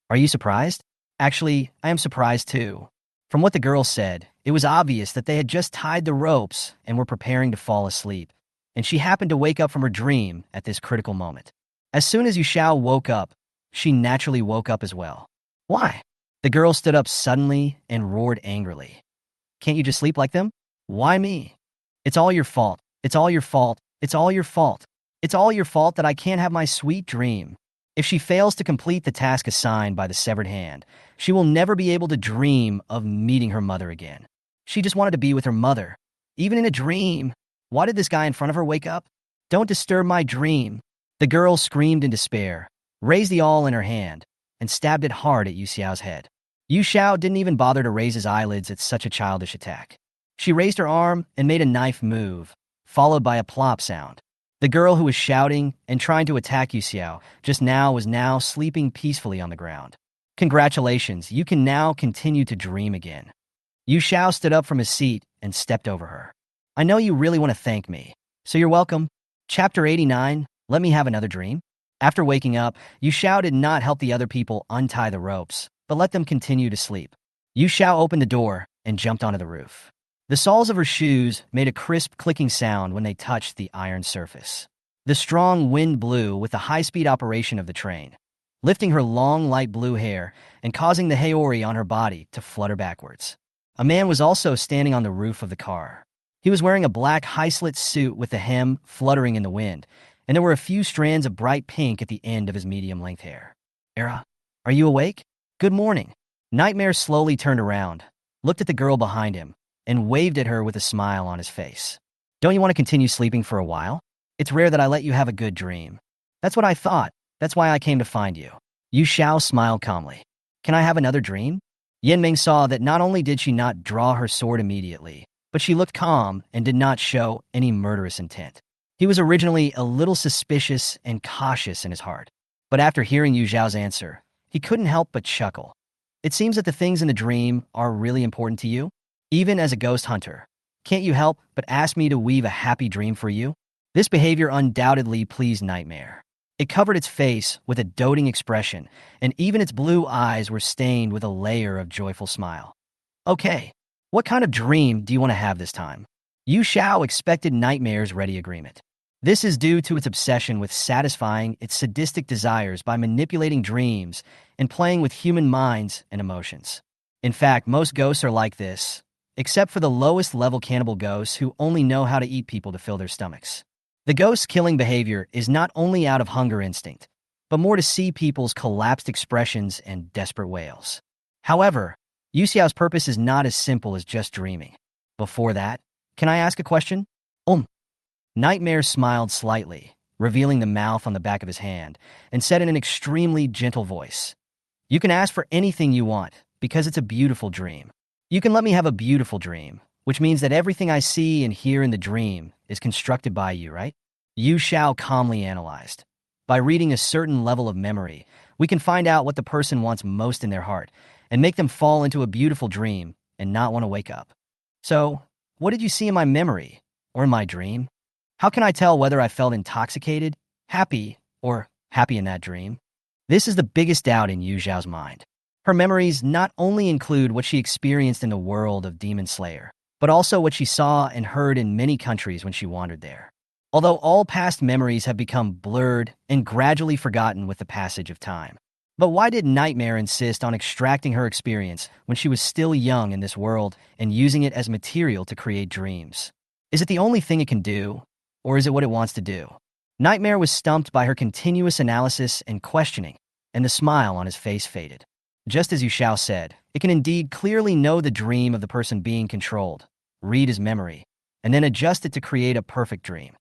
Are you surprised?" "Actually, I am surprised too." From what the girl said, it was obvious that they had just tied the ropes and were preparing to fall asleep, and she happened to wake up from her dream at this critical moment. As soon as Yu Xiao woke up, she naturally woke up as well. "Why?" The girl stood up suddenly and roared angrily. "Can't you just sleep like them? Why me? It's all your fault. It's all your fault. It's all your fault. It's all your fault that I can't have my sweet dream." If she fails to complete the task assigned by the severed hand, she will never be able to dream of meeting her mother again. She just wanted to be with her mother, even in a dream. Why did this guy in front of her wake up? "Don't disturb my dream." The girl screamed in despair, raised the awl in her hand, and stabbed it hard at Yu Xiao's head. Yu Xiao didn't even bother to raise his eyelids at such a childish attack. She raised her arm and made a knife move, followed by a plop sound. The girl who was shouting and trying to attack Yu Xiao just now was now sleeping peacefully on the ground. "Congratulations, you can now continue to dream again." Yu Xiao stood up from his seat and stepped over her. "I know you really want to thank me, so you're welcome." Chapter 89, Let Me Have Another Dream. After waking up, Yu Xiao did not help the other people untie the ropes, but let them continue to sleep. Yu Xiao opened the door and jumped onto the roof. The soles of her shoes made a crisp clicking sound when they touched the iron surface. The strong wind blew with the high-speed operation of the train, lifting her long light blue hair and causing the haori on her body to flutter backwards. A man was also standing on the roof of the car. He was wearing a black high-slit suit with the hem fluttering in the wind, and there were a few strands of bright pink at the end of his medium-length hair. "Era, are you awake? Good morning." Nightmare slowly turned around, looked at the girl behind him, and waved at her with a smile on his face. "Don't you want to continue sleeping for a while? It's rare that I let you have a good dream." "That's what I thought. That's why I came to find you." Yu Xiao smiled calmly. "Can I have another dream?" Yanming saw that not only did she not draw her sword immediately, but she looked calm and did not show any murderous intent. He was originally a little suspicious and cautious in his heart, but after hearing Yu Xiao's answer, he couldn't help but chuckle. "It seems that the things in the dream are really important to you, even as a ghost hunter. Can't you help but ask me to weave a happy dream for you?" This behavior undoubtedly pleased Nightmare. It covered its face with a doting expression, and even its blue eyes were stained with a layer of joyful smile. "Okay, what kind of dream do you want to have this time?" Yu Xiao expected Nightmare's ready agreement. This is due to its obsession with satisfying its sadistic desires by manipulating dreams and playing with human minds and emotions. In fact, most ghosts are like this. except for the lowest level cannibal ghosts who only know how to eat people to fill their stomachs. The ghost's killing behavior is not only out of hunger instinct, but more to see people's collapsed expressions and desperate wails. However, Yu Xiao's purpose is not as simple as just dreaming. Before that, can I ask a question? Nightmare smiled slightly, revealing the mouth on the back of his hand, and said in an extremely gentle voice, "You can ask for anything you want, because it's a beautiful dream. You can let me have a beautiful dream, which means that everything I see and hear in the dream is constructed by you, right?" Yu Xiao calmly analyzed. By reading a certain level of memory, we can find out what the person wants most in their heart, and make them fall into a beautiful dream and not want to wake up. So, what did you see in my memory, or in my dream? How can I tell whether I felt intoxicated, happy, or happy in that dream? This is the biggest doubt in Yu Xiao's mind. Her memories not only include what she experienced in the world of Demon Slayer, but also what she saw and heard in many countries when she wandered there. Although all past memories have become blurred and gradually forgotten with the passage of time. But why did Nightmare insist on extracting her experience when she was still young in this world and using it as material to create dreams? Is it the only thing it can do? Or is it what it wants to do? Nightmare was stumped by her continuous analysis and questioning, and the smile on his face faded. Just as Yu Xiao said, it can indeed clearly know the dream of the person being controlled, read his memory, and then adjust it to create a perfect dream.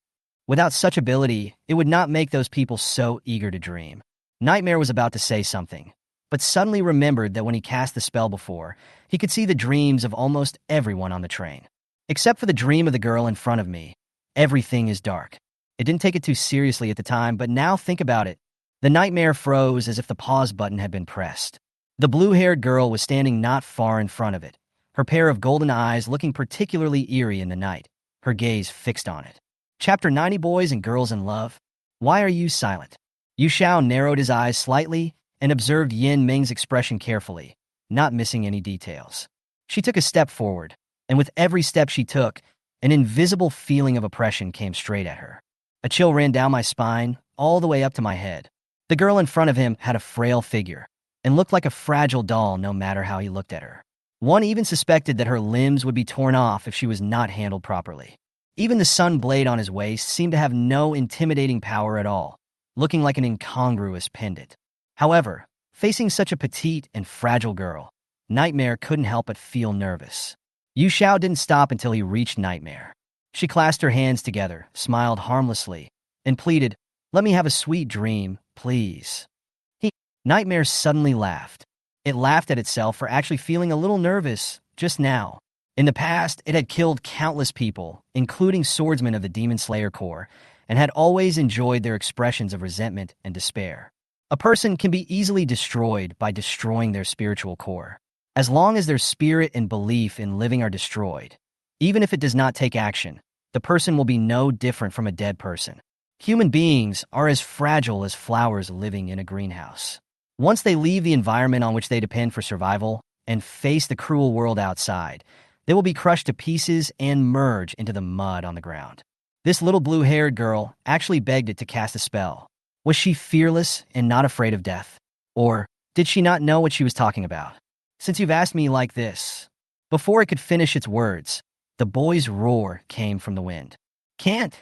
Without such ability, it would not make those people so eager to dream. Nightmare was about to say something, but suddenly remembered that when he cast the spell before, he could see the dreams of almost everyone on the train. Except for the dream of the girl in front of me, everything is dark. It didn't take it too seriously at the time, but now think about it. The Nightmare froze as if the pause button had been pressed. The blue-haired girl was standing not far in front of it, her pair of golden eyes looking particularly eerie in the night, her gaze fixed on it. Chapter 90, Boys and Girls in Love. Why are you silent? Yu Xiao narrowed his eyes slightly and observed Yin Ming's expression carefully, not missing any details. She took a step forward, and with every step she took, an invisible feeling of oppression came straight at her. A chill ran down my spine, all the way up to my head. The girl in front of him had a frail figure, and looked like a fragile doll no matter how he looked at her. One even suspected that her limbs would be torn off if she was not handled properly. Even the sun blade on his waist seemed to have no intimidating power at all, looking like an incongruous pendant. However, facing such a petite and fragile girl, Nightmare couldn't help but feel nervous. Yu Xiao didn't stop until he reached Nightmare. She clasped her hands together, smiled harmlessly, and pleaded, "Let me have a sweet dream, please." Nightmare suddenly laughed. It laughed at itself for actually feeling a little nervous just now. In the past, it had killed countless people, including swordsmen of the Demon Slayer Corps, and had always enjoyed their expressions of resentment and despair. A person can be easily destroyed by destroying their spiritual core. As long as their spirit and belief in living are destroyed, even if it does not take action, the person will be no different from a dead person. Human beings are as fragile as flowers living in a greenhouse. Once they leave the environment on which they depend for survival and face the cruel world outside, they will be crushed to pieces and merge into the mud on the ground. This little blue-haired girl actually begged it to cast a spell. Was she fearless and not afraid of death? Or did she not know what she was talking about? Since you've asked me like this. Before it could finish its words, the boy's roar came from the wind. Can't.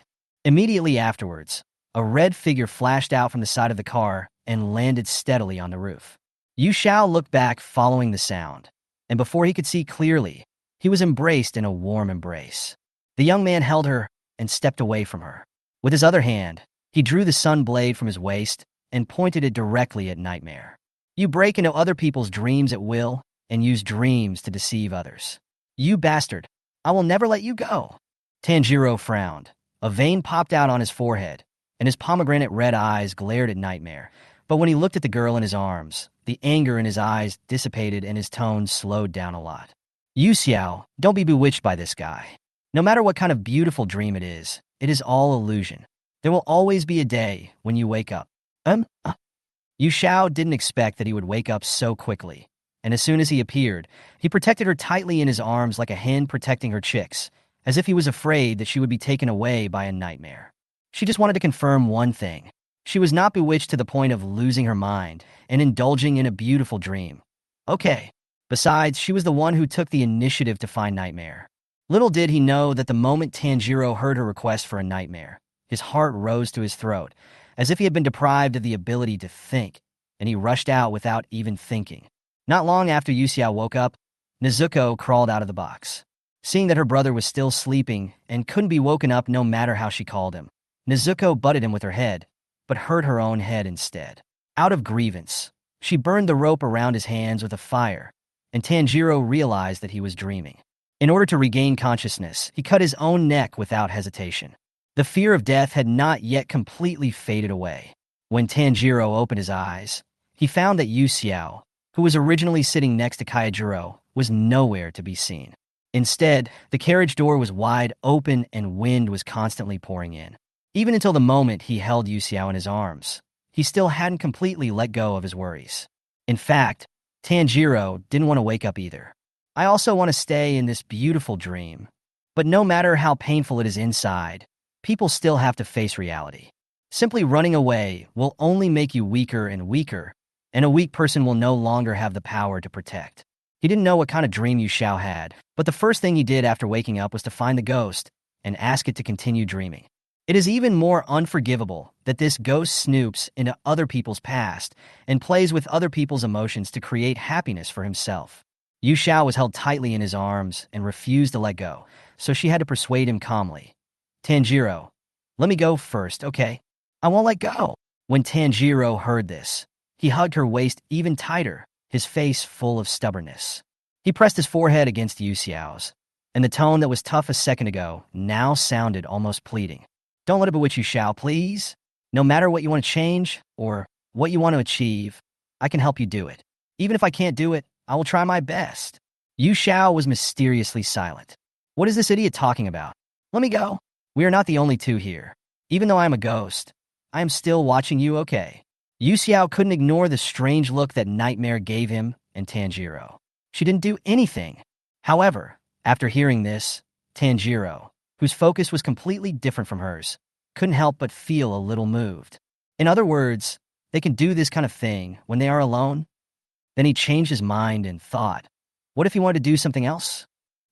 Immediately afterwards, a red figure flashed out from the side of the car and landed steadily on the roof. Yu Xiao looked back following the sound, and before he could see clearly, he was embraced in a warm embrace. The young man held her and stepped away from her. With his other hand, he drew the sun blade from his waist and pointed it directly at Nightmare. You break into other people's dreams at will and use dreams to deceive others. You bastard, I will never let you go. Tanjiro frowned. A vein popped out on his forehead, and his pomegranate red eyes glared at Nightmare. But when he looked at the girl in his arms, the anger in his eyes dissipated and his tone slowed down a lot. Yu Xiao, don't be bewitched by this guy. No matter what kind of beautiful dream it is all illusion. There will always be a day when you wake up. Yu Xiao didn't expect that he would wake up so quickly, and as soon as he appeared, he protected her tightly in his arms like a hen protecting her chicks, as if he was afraid that she would be taken away by a nightmare. She just wanted to confirm one thing. She was not bewitched to the point of losing her mind and indulging in a beautiful dream. Okay, Besides, she was the one who took the initiative to find Nightmare. Little did he know that the moment Tanjiro heard her request for a nightmare, his heart rose to his throat, as if he had been deprived of the ability to think, and he rushed out without even thinking. Not long after Yuxiao woke up, Nezuko crawled out of the box. Seeing that her brother was still sleeping and couldn't be woken up no matter how she called him, Nezuko butted him with her head, but hurt her own head instead. Out of grievance, she burned the rope around his hands with a fire, and Tanjiro realized that he was dreaming. In order to regain consciousness, he cut his own neck without hesitation. The fear of death had not yet completely faded away. When Tanjiro opened his eyes, he found that Yuxiao, who was originally sitting next to Kaijiro, was nowhere to be seen. Instead, the carriage door was wide open and wind was constantly pouring in. Even until the moment he held Yuxiao in his arms, he still hadn't completely let go of his worries. In fact, Tanjiro didn't want to wake up either. I also want to stay in this beautiful dream. But no matter how painful it is inside, people still have to face reality. Simply running away will only make you weaker and weaker, and a weak person will no longer have the power to protect. He didn't know what kind of dream Yuxiao had, but the first thing he did after waking up was to find the ghost and ask it to continue dreaming. It is even more unforgivable that this ghost snoops into other people's past and plays with other people's emotions to create happiness for himself. Yuxiao was held tightly in his arms and refused to let go, so she had to persuade him calmly. Tanjiro, let me go first, okay? I won't let go. When Tanjiro heard this, he hugged her waist even tighter, his face full of stubbornness. He pressed his forehead against Yuxiao's, and the tone that was tough a second ago now sounded almost pleading. Don't let it bewitch you, Xiao, please. No matter what you want to change or what you want to achieve, I can help you do it. Even if I can't do it, I will try my best. Yu Xiao was mysteriously silent. What is this idiot talking about? Let me go. We are not the only two here. Even though I am a ghost, I am still watching you, okay? Yu Xiao couldn't ignore the strange look that Nightmare gave him and Tanjiro. She didn't do anything. However, after hearing this, Tanjiro, whose focus was completely different from hers, couldn't help but feel a little moved. In other words, they can do this kind of thing when they are alone. Then he changed his mind and thought, what if he wanted to do something else?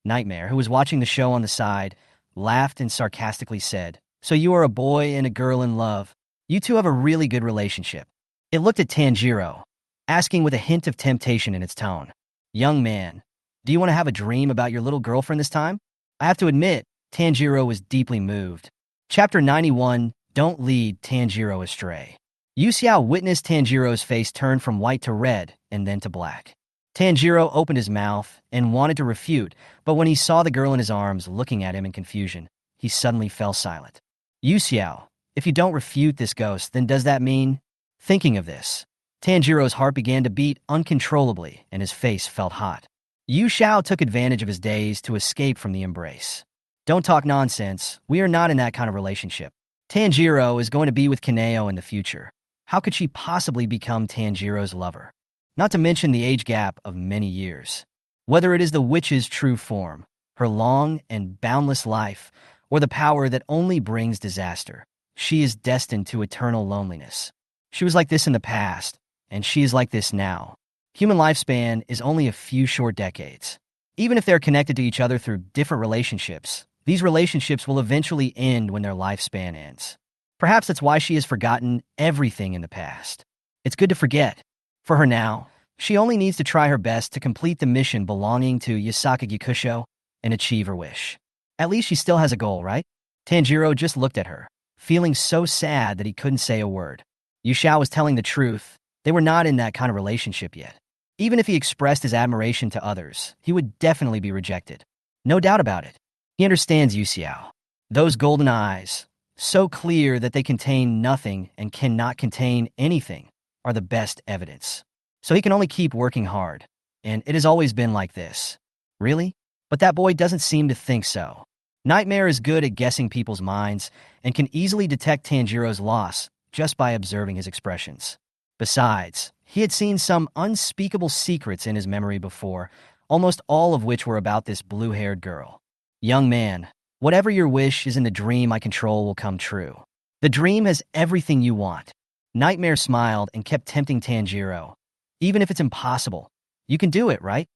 Nightmare, who was watching the show on the side, laughed and sarcastically said, so you are a boy and a girl in love. You two have a really good relationship. It looked at Tanjiro, asking with a hint of temptation in its tone. Young man, do you want to have a dream about your little girlfriend this time? I have to admit, Tanjiro was deeply moved. Chapter 91, Don't Lead Tanjiro Astray. Yuxiao witnessed Tanjiro's face turn from white to red and then to black. Tanjiro opened his mouth and wanted to refute, but when he saw the girl in his arms looking at him in confusion, he suddenly fell silent. Yuxiao, if you don't refute this ghost, then does that mean? Thinking of this, Tanjiro's heart began to beat uncontrollably and his face felt hot. Yuxiao took advantage of his daze to escape from the embrace. Don't talk nonsense. We are not in that kind of relationship. Tanjiro is going to be with Kaneo in the future. How could she possibly become Tanjiro's lover? Not to mention the age gap of many years. Whether it is the witch's true form, her long and boundless life, or the power that only brings disaster, she is destined to eternal loneliness. She was like this in the past, and she is like this now. Human lifespan is only a few short decades. Even if they're connected to each other through different relationships, these relationships will eventually end when their lifespan ends. Perhaps that's why she has forgotten everything in the past. It's good to forget. For her now, she only needs to try her best to complete the mission belonging to Yasaka Gikusho and achieve her wish. At least she still has a goal, right? Tanjiro just looked at her, feeling so sad that he couldn't say a word. Yuxiao was telling the truth. They were not in that kind of relationship yet. Even if he expressed his admiration to others, he would definitely be rejected. No doubt about it. He understands Yuxiao. Those golden eyes, so clear that they contain nothing and cannot contain anything, are the best evidence. So he can only keep working hard. And it has always been like this. Really? But that boy doesn't seem to think so. Nightmare is good at guessing people's minds and can easily detect Tanjiro's loss just by observing his expressions. Besides, he had seen some unspeakable secrets in his memory before, almost all of which were about this blue-haired girl. Young man, whatever your wish is in the dream I control will come true. The dream has everything you want. Nightmare smiled and kept tempting Tanjiro. Even if it's impossible, you can do it, right?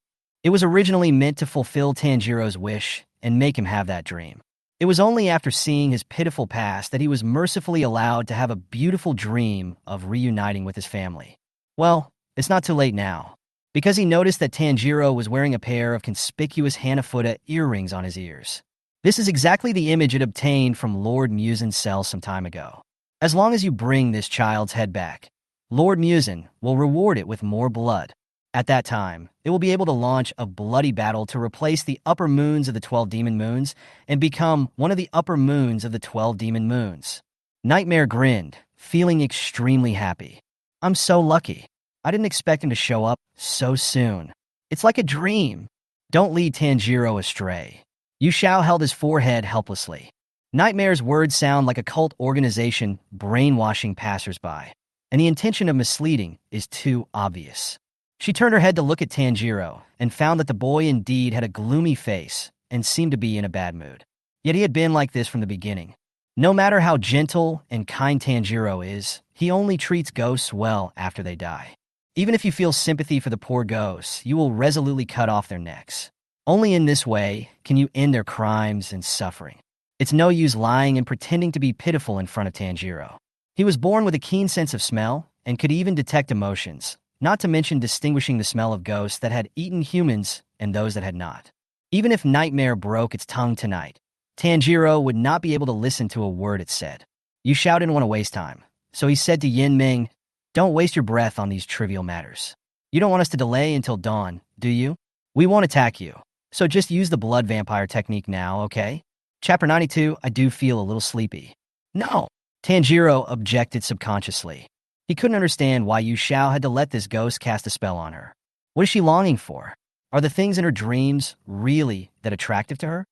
It was originally meant to fulfill Tanjiro's wish and make him have that dream. It was only after seeing his pitiful past that he was mercifully allowed to have a beautiful dream of reuniting with his family. Well, it's not too late now, because he noticed that Tanjiro was wearing a pair of conspicuous Hanafuda earrings on his ears. This is exactly the image it obtained from Lord Musen's cell some time ago. As long as you bring this child's head back, Lord Musen will reward it with more blood. At that time, it will be able to launch a bloody battle to replace the upper moons of the 12 demon moons and become one of the upper moons of the 12 demon moons. Nightmare grinned, feeling extremely happy. I'm so lucky. I didn't expect him to show up so soon. It's like a dream. Don't lead Tanjiro astray. Yu Xiao held his forehead helplessly. Nightmare's words sound like a cult organization brainwashing passersby, and the intention of misleading is too obvious. She turned her head to look at Tanjiro and found that the boy indeed had a gloomy face and seemed to be in a bad mood. Yet he had been like this from the beginning. No matter how gentle and kind Tanjiro is, he only treats ghosts well after they die. Even if you feel sympathy for the poor ghosts, you will resolutely cut off their necks. Only in this way can you end their crimes and suffering. It's no use lying and pretending to be pitiful in front of Tanjiro. He was born with a keen sense of smell and could even detect emotions, not to mention distinguishing the smell of ghosts that had eaten humans and those that had not. Even if Nightmare broke its tongue tonight, Tanjiro would not be able to listen to a word it said. Yu Xiao didn't want to waste time, so he said to Yin Ming, "Don't waste your breath on these trivial matters. You don't want us to delay until dawn, do you? We won't attack you, so just use the blood vampire technique now, okay?" Chapter 92, I do feel a little sleepy. No, Tanjiro objected subconsciously. He couldn't understand why Yu Xiao had to let this ghost cast a spell on her. What is she longing for? Are the things in her dreams really that attractive to her?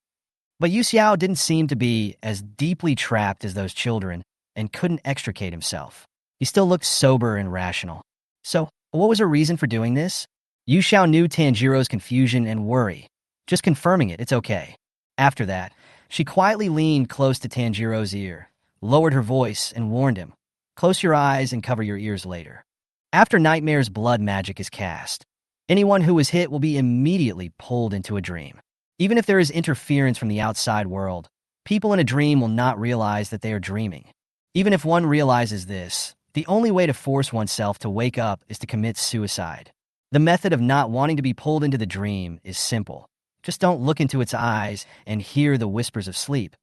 But Yu Xiao didn't seem to be as deeply trapped as those children and couldn't extricate himself. He still looked sober and rational. So, what was her reason for doing this? Yu Xiao knew Tanjiro's confusion and worry. Just confirming it, it's okay. After that, she quietly leaned close to Tanjiro's ear, lowered her voice, and warned him, "Close your eyes and cover your ears later." After Nightmare's blood magic is cast, anyone who is hit will be immediately pulled into a dream. Even if there is interference from the outside world, people in a dream will not realize that they are dreaming. Even if one realizes this, the only way to force oneself to wake up is to commit suicide. The method of not wanting to be pulled into the dream is simple. Just don't look into its eyes and hear the whispers of sleep.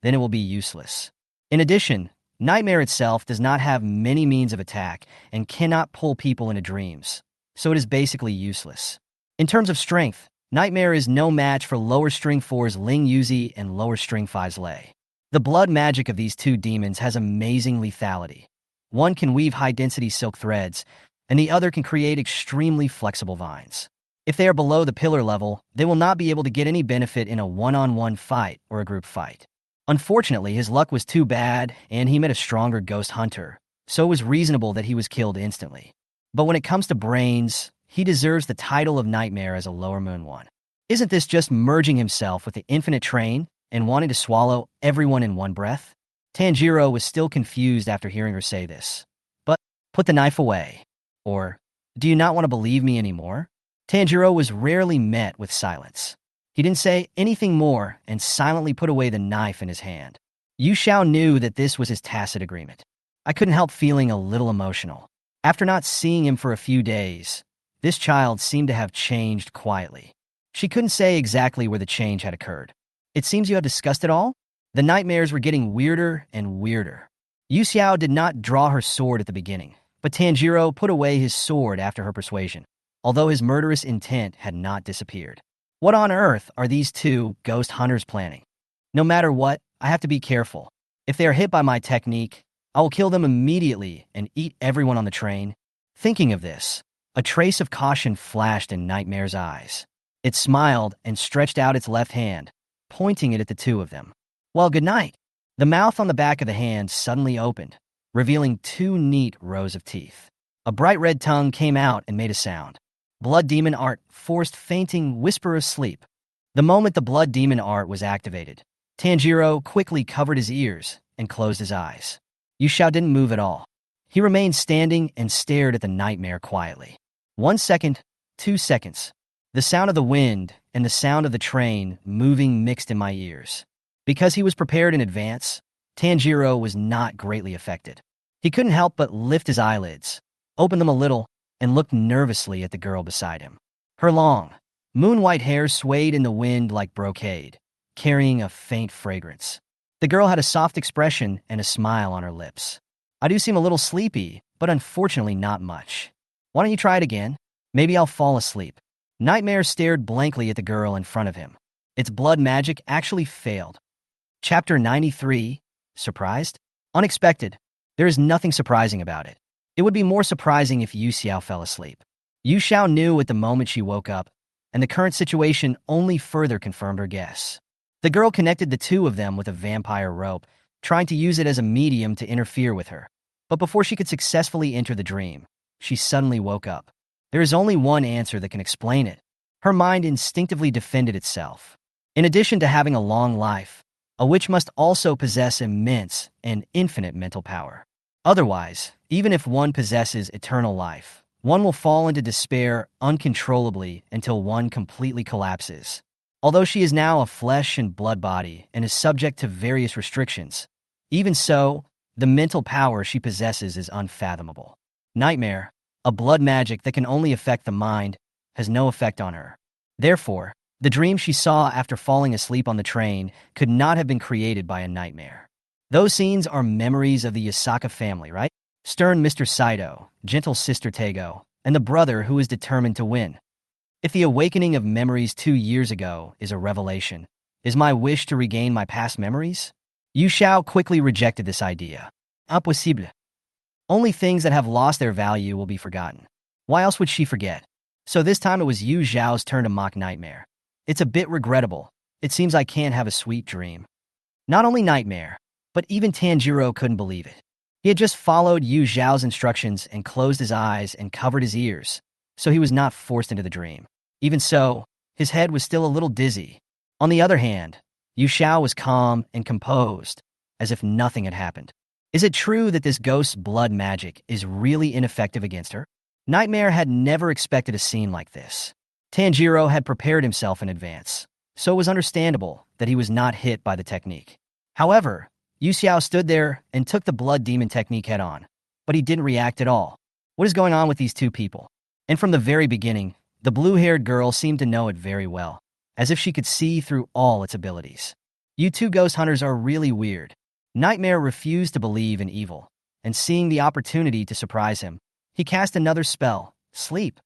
Then it will be useless. In addition, Nightmare itself does not have many means of attack and cannot pull people into dreams, so it is basically useless. In terms of strength, Nightmare is no match for lower string 4's Ling Yuzi and lower string 5's Lei. The blood magic of these two demons has amazing lethality. One can weave high-density silk threads, and the other can create extremely flexible vines. If they are below the pillar level, they will not be able to get any benefit in a one-on-one fight or a group fight. Unfortunately, his luck was too bad, and he met a stronger ghost hunter, so it was reasonable that he was killed instantly. But when it comes to brains, he deserves the title of Nightmare as a lower moon one. Isn't this just merging himself with the infinite train and wanting to swallow everyone in one breath? Tanjiro was still confused after hearing her say this. But, put the knife away. Or, do you not want to believe me anymore? Tanjiro was rarely met with silence. He didn't say anything more and silently put away the knife in his hand. Yu Xiao knew that this was his tacit agreement. I couldn't help feeling a little emotional. After not seeing him for a few days, this child seemed to have changed quietly. She couldn't say exactly where the change had occurred. It seems you have discussed it all? The nightmares were getting weirder and weirder. Yu Xiao did not draw her sword at the beginning, but Tanjiro put away his sword after her persuasion, although his murderous intent had not disappeared. What on earth are these two ghost hunters planning? No matter what, I have to be careful. If they are hit by my technique, I will kill them immediately and eat everyone on the train. Thinking of this, a trace of caution flashed in Nightmare's eyes. It smiled and stretched out its left hand, pointing it at the two of them. Well, good night. The mouth on the back of the hand suddenly opened, revealing two neat rows of teeth. A bright red tongue came out and made a sound. Blood demon art forced fainting whisper of sleep. The moment the blood demon art was activated, Tanjiro quickly covered his ears and closed his eyes. Yu Xiao didn't move at all. He remained standing and stared at the nightmare quietly. 1 second, 2 seconds. The sound of the wind and the sound of the train moving mixed in my ears. Because he was prepared in advance, Tanjiro was not greatly affected. He couldn't help but lift his eyelids, open them a little, and look nervously at the girl beside him. Her long, moon-white hair swayed in the wind like brocade, carrying a faint fragrance. The girl had a soft expression and a smile on her lips. I do seem a little sleepy, but unfortunately not much. Why don't you try it again? Maybe I'll fall asleep. Nightmare stared blankly at the girl in front of him. Its blood magic actually failed. Chapter 93. Surprised? Unexpected. There is nothing surprising about it. It would be more surprising if Yu Xiao fell asleep. Yu Xiao knew at the moment she woke up, and the current situation only further confirmed her guess. The girl connected the two of them with a vampire rope, trying to use it as a medium to interfere with her. But before she could successfully enter the dream, she suddenly woke up. There is only one answer that can explain it. Her mind instinctively defended itself. In addition to having a long life, a witch must also possess immense and infinite mental power. Otherwise, even if one possesses eternal life, one will fall into despair uncontrollably until one completely collapses. Although she is now a flesh and blood body and is subject to various restrictions, even so, the mental power she possesses is unfathomable. Nightmare, a blood magic that can only affect the mind, has no effect on her. Therefore, the dream she saw after falling asleep on the train could not have been created by a nightmare. Those scenes are memories of the Yasaka family, right? Stern Mr. Saito, gentle Sister Tego, and the brother who is determined to win. If the awakening of memories 2 years ago is a revelation, is my wish to regain my past memories? Yu Xiao quickly rejected this idea. Impossible. Only things that have lost their value will be forgotten. Why else would she forget? So this time it was Yu Xiao's turn to mock Nightmare. It's a bit regrettable. It seems I can't have a sweet dream. Not only Nightmare, but even Tanjiro couldn't believe it. He had just followed Yu Xiao's instructions and closed his eyes and covered his ears, so he was not forced into the dream. Even so, his head was still a little dizzy. On the other hand, Yu Xiao was calm and composed, as if nothing had happened. Is it true that this ghost's blood magic is really ineffective against her? Nightmare had never expected a scene like this. Tanjiro had prepared himself in advance, so it was understandable that he was not hit by the technique. However, Yu Xiao stood there and took the blood demon technique head on, but he didn't react at all. What is going on with these two people? And from the very beginning, the blue-haired girl seemed to know it very well, as if she could see through all its abilities. You two ghost hunters are really weird. Nightmare refused to believe in evil, and seeing the opportunity to surprise him, he cast another spell, Sleep.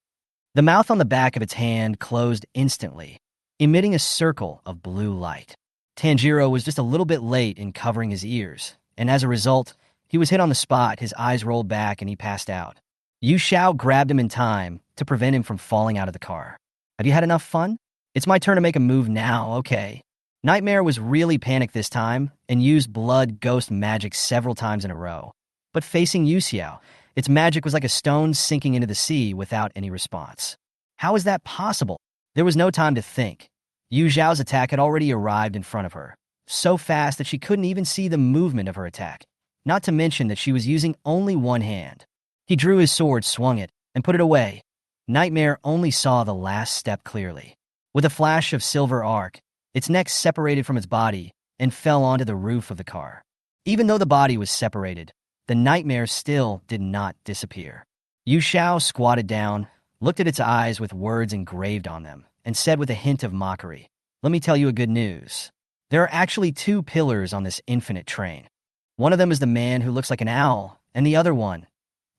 The mouth on the back of its hand closed instantly, emitting a circle of blue light. Tanjiro was just a little bit late in covering his ears, and as a result, he was hit on the spot, his eyes rolled back, and he passed out. Yu Xiao grabbed him in time to prevent him from falling out of the car. Have you had enough fun? It's my turn to make a move now, okay. Nightmare was really panicked this time and used blood ghost magic several times in a row. But facing Yu Xiao, its magic was like a stone sinking into the sea without any response. How is that possible? There was no time to think. Yu Xiao's attack had already arrived in front of her, so fast that she couldn't even see the movement of her attack, not to mention that she was using only one hand. He drew his sword, swung it, and put it away. Nightmare only saw the last step clearly. With a flash of silver arc, its neck separated from its body and fell onto the roof of the car. Even though the body was separated, the nightmare still did not disappear. Yu Xiao squatted down, looked at its eyes with words engraved on them, and said with a hint of mockery, "Let me tell you a good news. There are actually 2 pillars on this infinite train. One of them is the man who looks like an owl, and the other one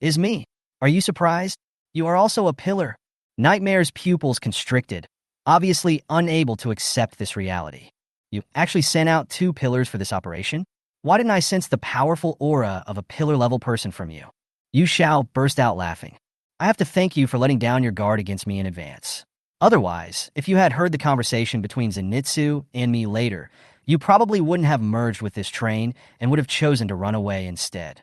is me. Are you surprised? You are also a pillar." Nightmare's pupils constricted, obviously unable to accept this reality. You actually sent out 2 pillars for this operation? Why didn't I sense the powerful aura of a pillar-level person from you? Yu Xiao burst out laughing. I have to thank you for letting down your guard against me in advance. Otherwise, if you had heard the conversation between Zenitsu and me later, you probably wouldn't have merged with this train and would have chosen to run away instead.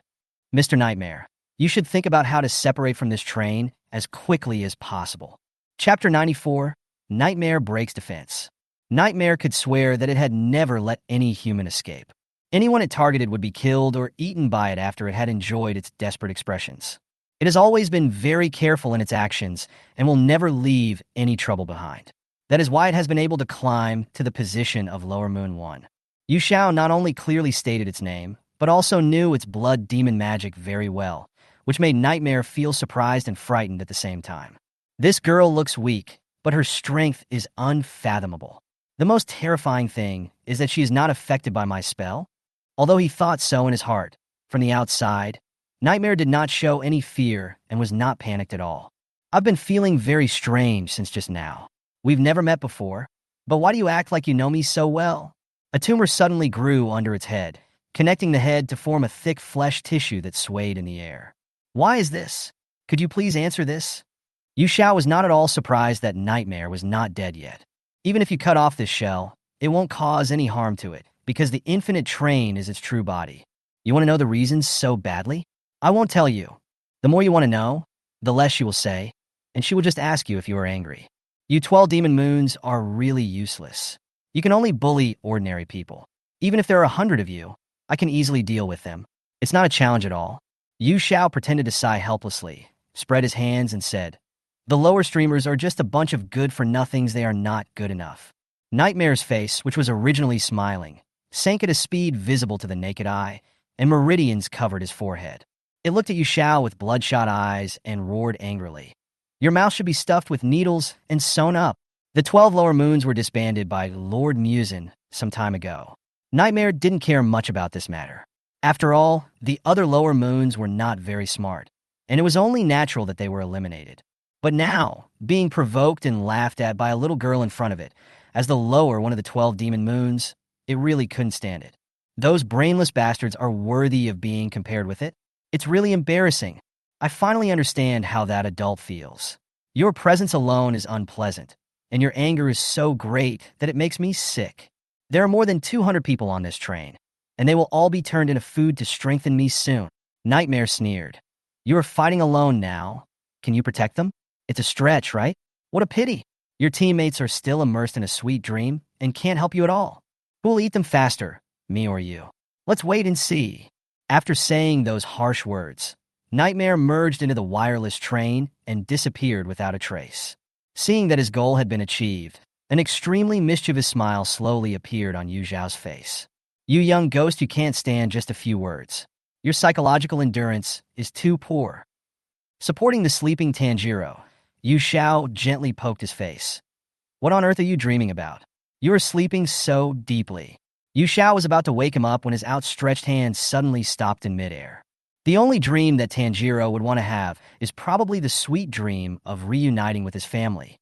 Mr. Nightmare, you should think about how to separate from this train as quickly as possible. Chapter 94, Nightmare Breaks Defense. Nightmare could swear that it had never let any human escape. Anyone it targeted would be killed or eaten by it after it had enjoyed its desperate expressions. It has always been very careful in its actions and will never leave any trouble behind. That is why it has been able to climb to the position of Lower Moon 1. Yu Xiao not only clearly stated its name, but also knew its blood demon magic very well, which made Nightmare feel surprised and frightened at the same time. This girl looks weak, but her strength is unfathomable. The most terrifying thing is that she is not affected by my spell. Although he thought so in his heart, from the outside, Nightmare did not show any fear and was not panicked at all. I've been feeling very strange since just now. We've never met before, but why do you act like you know me so well? A tumor suddenly grew under its head, connecting the head to form a thick flesh tissue that swayed in the air. Why is this? Could you please answer this? Yu Xiao was not at all surprised that Nightmare was not dead yet. Even if you cut off this shell, it won't cause any harm to it, because the infinite train is its true body. You want to know the reasons so badly? I won't tell you. The more you want to know, the less she will say, and she will just ask you if you are angry. You 12 demon moons are really useless. You can only bully ordinary people. Even if there are 100 of you, I can easily deal with them. It's not a challenge at all. Yu Xiao pretended to sigh helplessly, spread his hands, and said, "The lower streamers are just a bunch of good-for-nothings. They are not good enough." Nightmare's face, which was originally smiling, sank at a speed visible to the naked eye, and meridians covered his forehead. It looked at Yu Xiao with bloodshot eyes and roared angrily. "Your mouth should be stuffed with needles and sewn up." The 12 lower moons were disbanded by Lord Musin some time ago. Nightmare didn't care much about this matter. After all, the other lower moons were not very smart, and it was only natural that they were eliminated. But now, being provoked and laughed at by a little girl in front of it, as the lower one of the 12 demon moons, it really couldn't stand it. Those brainless bastards are worthy of being compared with it. It's really embarrassing. I finally understand how that adult feels. Your presence alone is unpleasant, and your anger is so great that it makes me sick. There are more than 200 people on this train, and they will all be turned into food to strengthen me soon. Nightmare sneered. You are fighting alone now. Can you protect them? It's a stretch, right? What a pity. Your teammates are still immersed in a sweet dream and can't help you at all. Who will eat them faster, me or you? Let's wait and see. After saying those harsh words, Nightmare merged into the wireless train and disappeared without a trace. Seeing that his goal had been achieved, an extremely mischievous smile slowly appeared on Yu Xiao's face. You young ghost, you can't stand just a few words. Your psychological endurance is too poor. Supporting the sleeping Tanjiro, Yu Xiao gently poked his face. What on earth are you dreaming about? You are sleeping so deeply. Yu Xiao was about to wake him up when his outstretched hand suddenly stopped in midair. The only dream that Tanjiro would want to have is probably the sweet dream of reuniting with his family.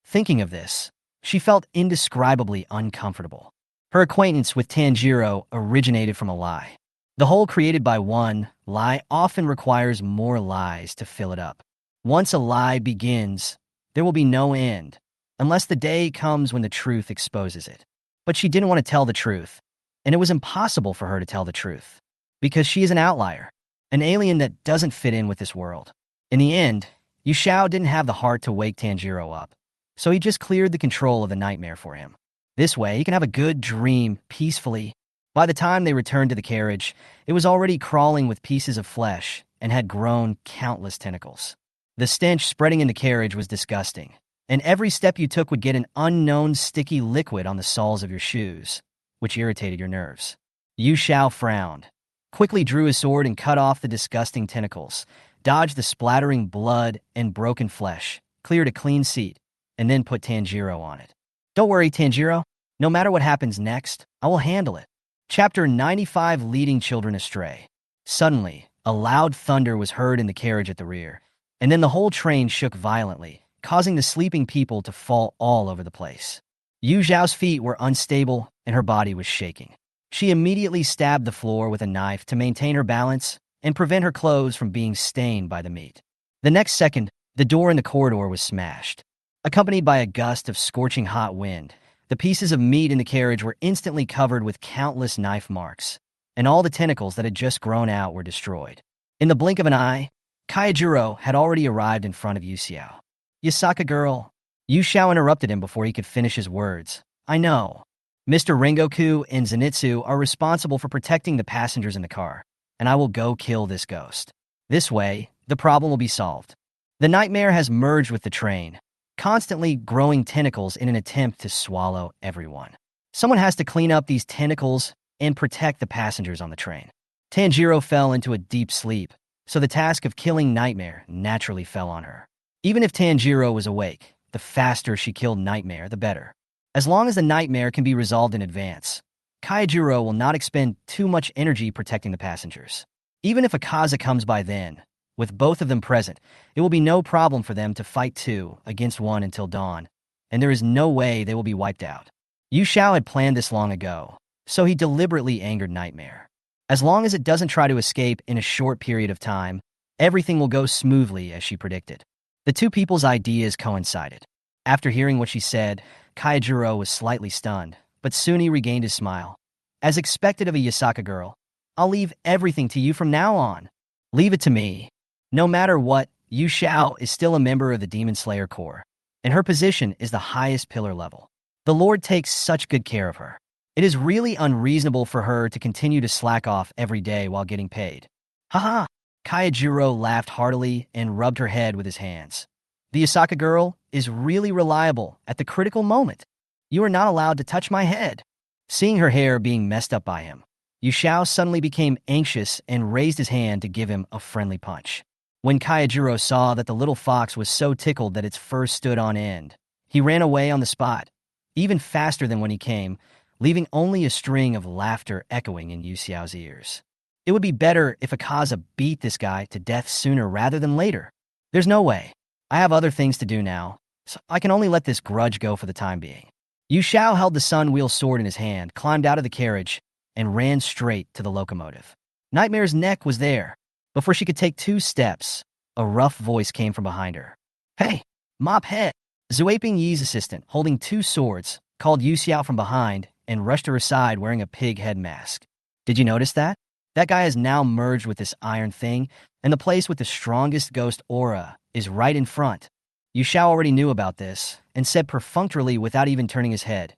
Thinking of this, she felt indescribably uncomfortable. Her acquaintance with Tanjiro originated from a lie. The hole created by one lie often requires more lies to fill it up. Once a lie begins, there will be no end, unless the day comes when the truth exposes it. But she didn't want to tell the truth, and it was impossible for her to tell the truth, because she is an outlier, an alien that doesn't fit in with this world. In the end, Yu Xiao didn't have the heart to wake Tanjiro up, so he just cleared the control of the nightmare for him. This way, he can have a good dream peacefully. By the time they returned to the carriage, it was already crawling with pieces of flesh and had grown countless tentacles. The stench spreading in the carriage was disgusting, and every step you took would get an unknown sticky liquid on the soles of your shoes, which irritated your nerves. Yu Xiao frowned, quickly drew his sword and cut off the disgusting tentacles, dodged the splattering blood and broken flesh, cleared a clean seat, and then put Tanjiro on it. Don't worry, Tanjiro. No matter what happens next, I will handle it. Chapter 95, Leading Children Astray. Suddenly, a loud thunder was heard in the carriage at the rear, and then the whole train shook violently, causing the sleeping people to fall all over the place. Yu Zhao's feet were unstable, and her body was shaking. She immediately stabbed the floor with a knife to maintain her balance and prevent her clothes from being stained by the meat. The next second, the door in the corridor was smashed. Accompanied by a gust of scorching hot wind, the pieces of meat in the carriage were instantly covered with countless knife marks, and all the tentacles that had just grown out were destroyed. In the blink of an eye, Kaijuro had already arrived in front of Yu Xiao. "Yasaka girl." Yu Xiao interrupted him before he could finish his words. "I know. Mr. Rengoku and Zenitsu are responsible for protecting the passengers in the car, and I will go kill this ghost. This way, the problem will be solved. The nightmare has merged with the train, constantly growing tentacles in an attempt to swallow everyone. Someone has to clean up these tentacles and protect the passengers on the train. Tanjiro fell into a deep sleep, so the task of killing Nightmare naturally fell on her. Even if Tanjiro was awake, the faster she killed Nightmare, the better. As long as the Nightmare can be resolved in advance, Kaijiro will not expend too much energy protecting the passengers. Even if Akaza comes by then, with both of them present, it will be no problem for them to fight 2 against 1 until dawn, and there is no way they will be wiped out. Yu Xiao had planned this long ago, so he deliberately angered Nightmare. As long as it doesn't try to escape in a short period of time, everything will go smoothly as she predicted. The two people's ideas coincided. After hearing what she said, Kaijiro was slightly stunned, but soon he regained his smile. As expected of a Yasaka girl, I'll leave everything to you from now on. Leave it to me. No matter what, Yu Xiao is still a member of the Demon Slayer Corps, and her position is the highest pillar level. The Lord takes such good care of her. It is really unreasonable for her to continue to slack off every day while getting paid. Haha! Kaijiro laughed heartily and rubbed her head with his hands. The Yasaka girl is really reliable at the critical moment. You are not allowed to touch my head. Seeing her hair being messed up by him, Yu Xiao suddenly became anxious and raised his hand to give him a friendly punch. When Kaijiro saw that the little fox was so tickled that its fur stood on end, he ran away on the spot, even faster than when he came, leaving only a string of laughter echoing in Yu Xiao's ears. It would be better if Akaza beat this guy to death sooner rather than later. There's no way. I have other things to do now, so I can only let this grudge go for the time being. Yu Xiao held the sun wheel sword in his hand, climbed out of the carriage, and ran straight to the locomotive. Nightmare's neck was there. Before she could take 2 steps, a rough voice came from behind her. Hey, mop head! Zuaping Yi's assistant, holding 2 swords, called Yu Xiao from behind and rushed her aside wearing a pig head mask. Did you notice that? That guy has now merged with this iron thing, and the place with the strongest ghost aura is right in front. Yu Xiao already knew about this, and said perfunctorily without even turning his head.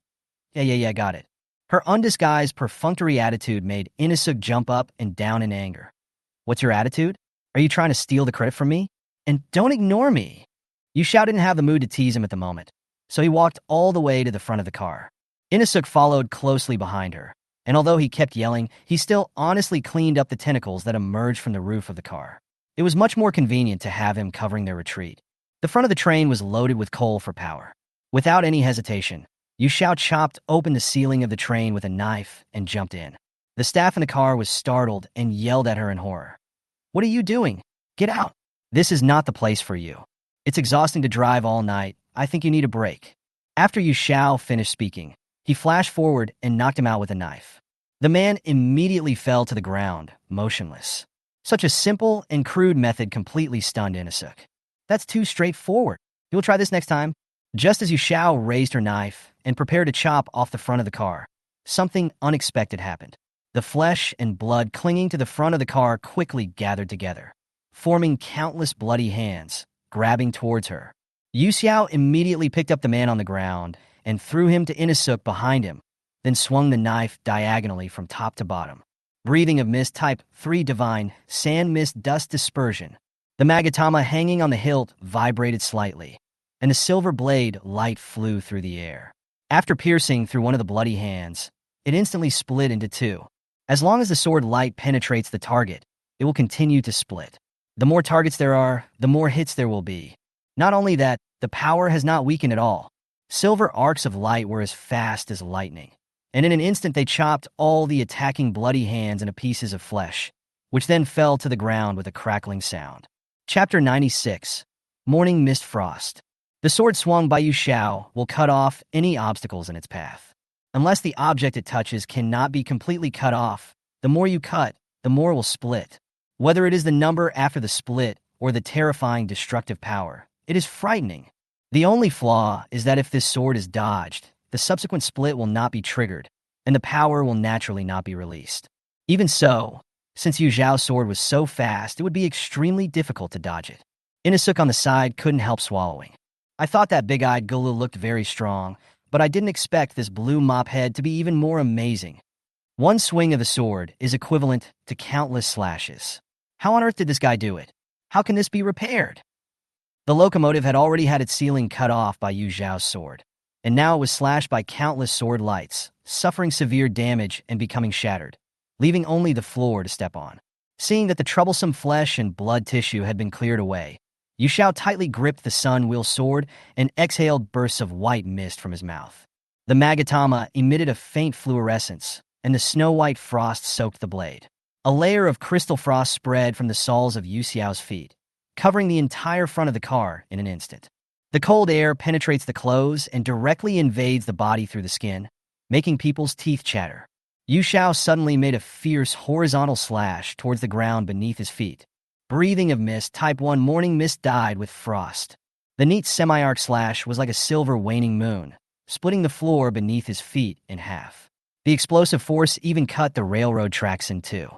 Yeah, got it. Her undisguised perfunctory attitude made Inosuke jump up and down in anger. What's your attitude? Are you trying to steal the credit from me? And don't ignore me. Yu Xiao didn't have the mood to tease him at the moment, so he walked all the way to the front of the car. Inosuke followed closely behind her, and although he kept yelling, he still honestly cleaned up the tentacles that emerged from the roof of the car. It was much more convenient to have him covering their retreat. The front of the train was loaded with coal for power. Without any hesitation, Yu Xiao chopped open the ceiling of the train with a knife and jumped in. The staff in the car was startled and yelled at her in horror. What are you doing? Get out! This is not the place for you. It's exhausting to drive all night. I think you need a break. After Yu Xiao finished speaking, he flashed forward and knocked him out with a knife. The man immediately fell to the ground, motionless. Such a simple and crude method completely stunned Inosuke. That's too straightforward. You will try this next time? Just as Yu Xiao raised her knife and prepared to chop off the front of the car, something unexpected happened. The flesh and blood clinging to the front of the car quickly gathered together, forming countless bloody hands, grabbing towards her. Yu Xiao immediately picked up the man on the ground and threw him to Inosuke behind him, then swung the knife diagonally from top to bottom. Breathing of mist type 3 divine, sand mist dust dispersion. The Magatama hanging on the hilt vibrated slightly, and the silver blade light flew through the air. After piercing through one of the bloody hands, it instantly split into 2. As long as the sword light penetrates the target, it will continue to split. The more targets there are, the more hits there will be. Not only that, the power has not weakened at all. Silver arcs of light were as fast as lightning, and in an instant they chopped all the attacking bloody hands into pieces of flesh, which then fell to the ground with a crackling sound. Chapter 96. Morning Mist Frost. The sword swung by Yu Xiao will cut off any obstacles in its path. Unless the object it touches cannot be completely cut off, the more you cut, the more will split. Whether it is the number after the split or the terrifying destructive power, it is frightening. The only flaw is that if this sword is dodged, the subsequent split will not be triggered, and the power will naturally not be released. Even so, since Yu Xiao's sword was so fast, it would be extremely difficult to dodge it. Inosuke on the side couldn't help swallowing. I thought that big-eyed Gulu looked very strong, but I didn't expect this blue mop head to be even more amazing. One swing of the sword is equivalent to countless slashes. How on earth did this guy do it? How can this be repaired? The locomotive had already had its ceiling cut off by Yu Zhao's sword, and now it was slashed by countless sword lights, suffering severe damage and becoming shattered, leaving only the floor to step on. Seeing that the troublesome flesh and blood tissue had been cleared away, Yu Zhao tightly gripped the sun-wheel sword and exhaled bursts of white mist from his mouth. The Magatama emitted a faint fluorescence, and the snow-white frost soaked the blade. A layer of crystal frost spread from the soles of Yu Xiao's feet, covering the entire front of the car in an instant. The cold air penetrates the clothes and directly invades the body through the skin, making people's teeth chatter. Yu Xiao suddenly made a fierce horizontal slash towards the ground beneath his feet. Breathing of mist, type 1 morning mist dyed with frost. The neat semi-arc slash was like a silver waning moon, splitting the floor beneath his feet in half. The explosive force even cut the railroad tracks in two.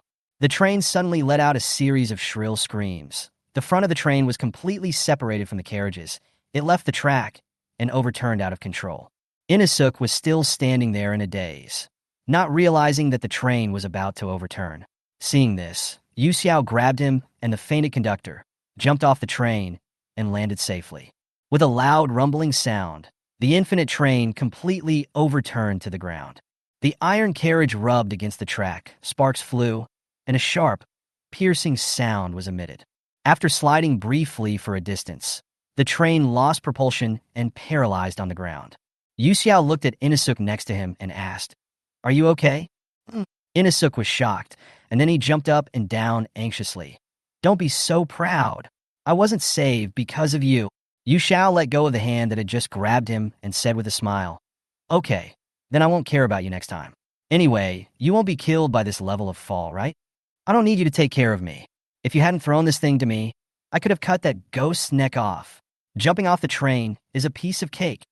The train suddenly let out a series of shrill screams. The front of the train was completely separated from the carriages. It left the track and overturned out of control. Inosuk was still standing there in a daze, not realizing that the train was about to overturn. Seeing this, Yu Xiao grabbed him and the fainted conductor, jumped off the train, and landed safely. With a loud rumbling sound, the infinite train completely overturned to the ground. The iron carriage rubbed against the track, sparks flew, and a sharp, piercing sound was emitted. After sliding briefly for a distance, the train lost propulsion and paralyzed on the ground. Yu Xiao looked at Inosuk next to him and asked, "Are you okay?" Inosuk was shocked, and then he jumped up and down anxiously. "Don't be so proud. I wasn't saved because of you." Yu Xiao let go of the hand that had just grabbed him and said with a smile, "Okay, then I won't care about you next time. Anyway, you won't be killed by this level of fall, right? I don't need you to take care of me. If you hadn't thrown this thing to me, I could have cut that ghost's neck off. Jumping off the train is a piece of cake."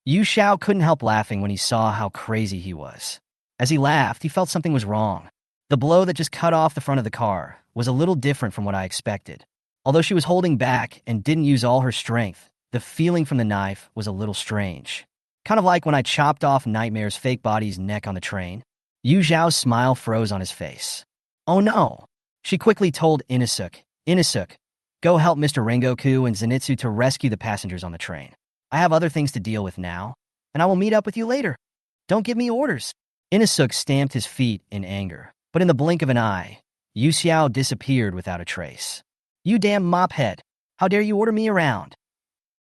Yu Xiao couldn't help laughing when he saw how crazy he was. As he laughed, he felt something was wrong. The blow that just cut off the front of the car was a little different from what I expected. Although she was holding back and didn't use all her strength, the feeling from the knife was a little strange. Kind of like when I chopped off Nightmare's fake body's neck on the train. Yu Zhao's smile froze on his face. "Oh no." She quickly told Inosuk, "Inosuk, go help Mr. Rengoku and Zenitsu to rescue the passengers on the train. I have other things to deal with now, and I will meet up with you later. Don't give me orders." Inosuk stamped his feet in anger, but in the blink of an eye, Yu Xiao disappeared without a trace. "You damn mophead! How dare you order me around?"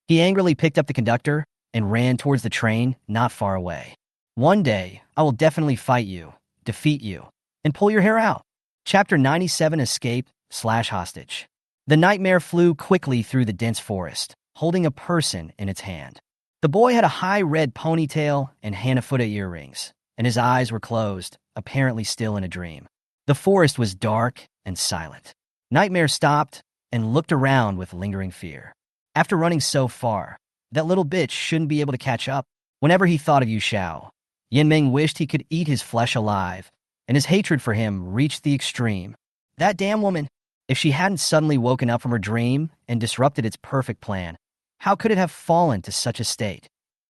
He angrily picked up the conductor and ran towards the train not far away. "One day, I will definitely fight you, defeat you, and pull your hair out." Chapter 97 Escape/Hostage. The nightmare flew quickly through the dense forest, holding a person in its hand. The boy had a high red ponytail and Hanafuda earrings, and his eyes were closed, apparently still in a dream. The forest was dark and silent. Nightmare stopped and looked around with lingering fear. After running so far, that little bitch shouldn't be able to catch up. Whenever he thought of Yu Xiao, Yanmeng wished he could eat his flesh alive, and his hatred for him reached the extreme. That damn woman! If she hadn't suddenly woken up from her dream and disrupted its perfect plan, how could it have fallen to such a state?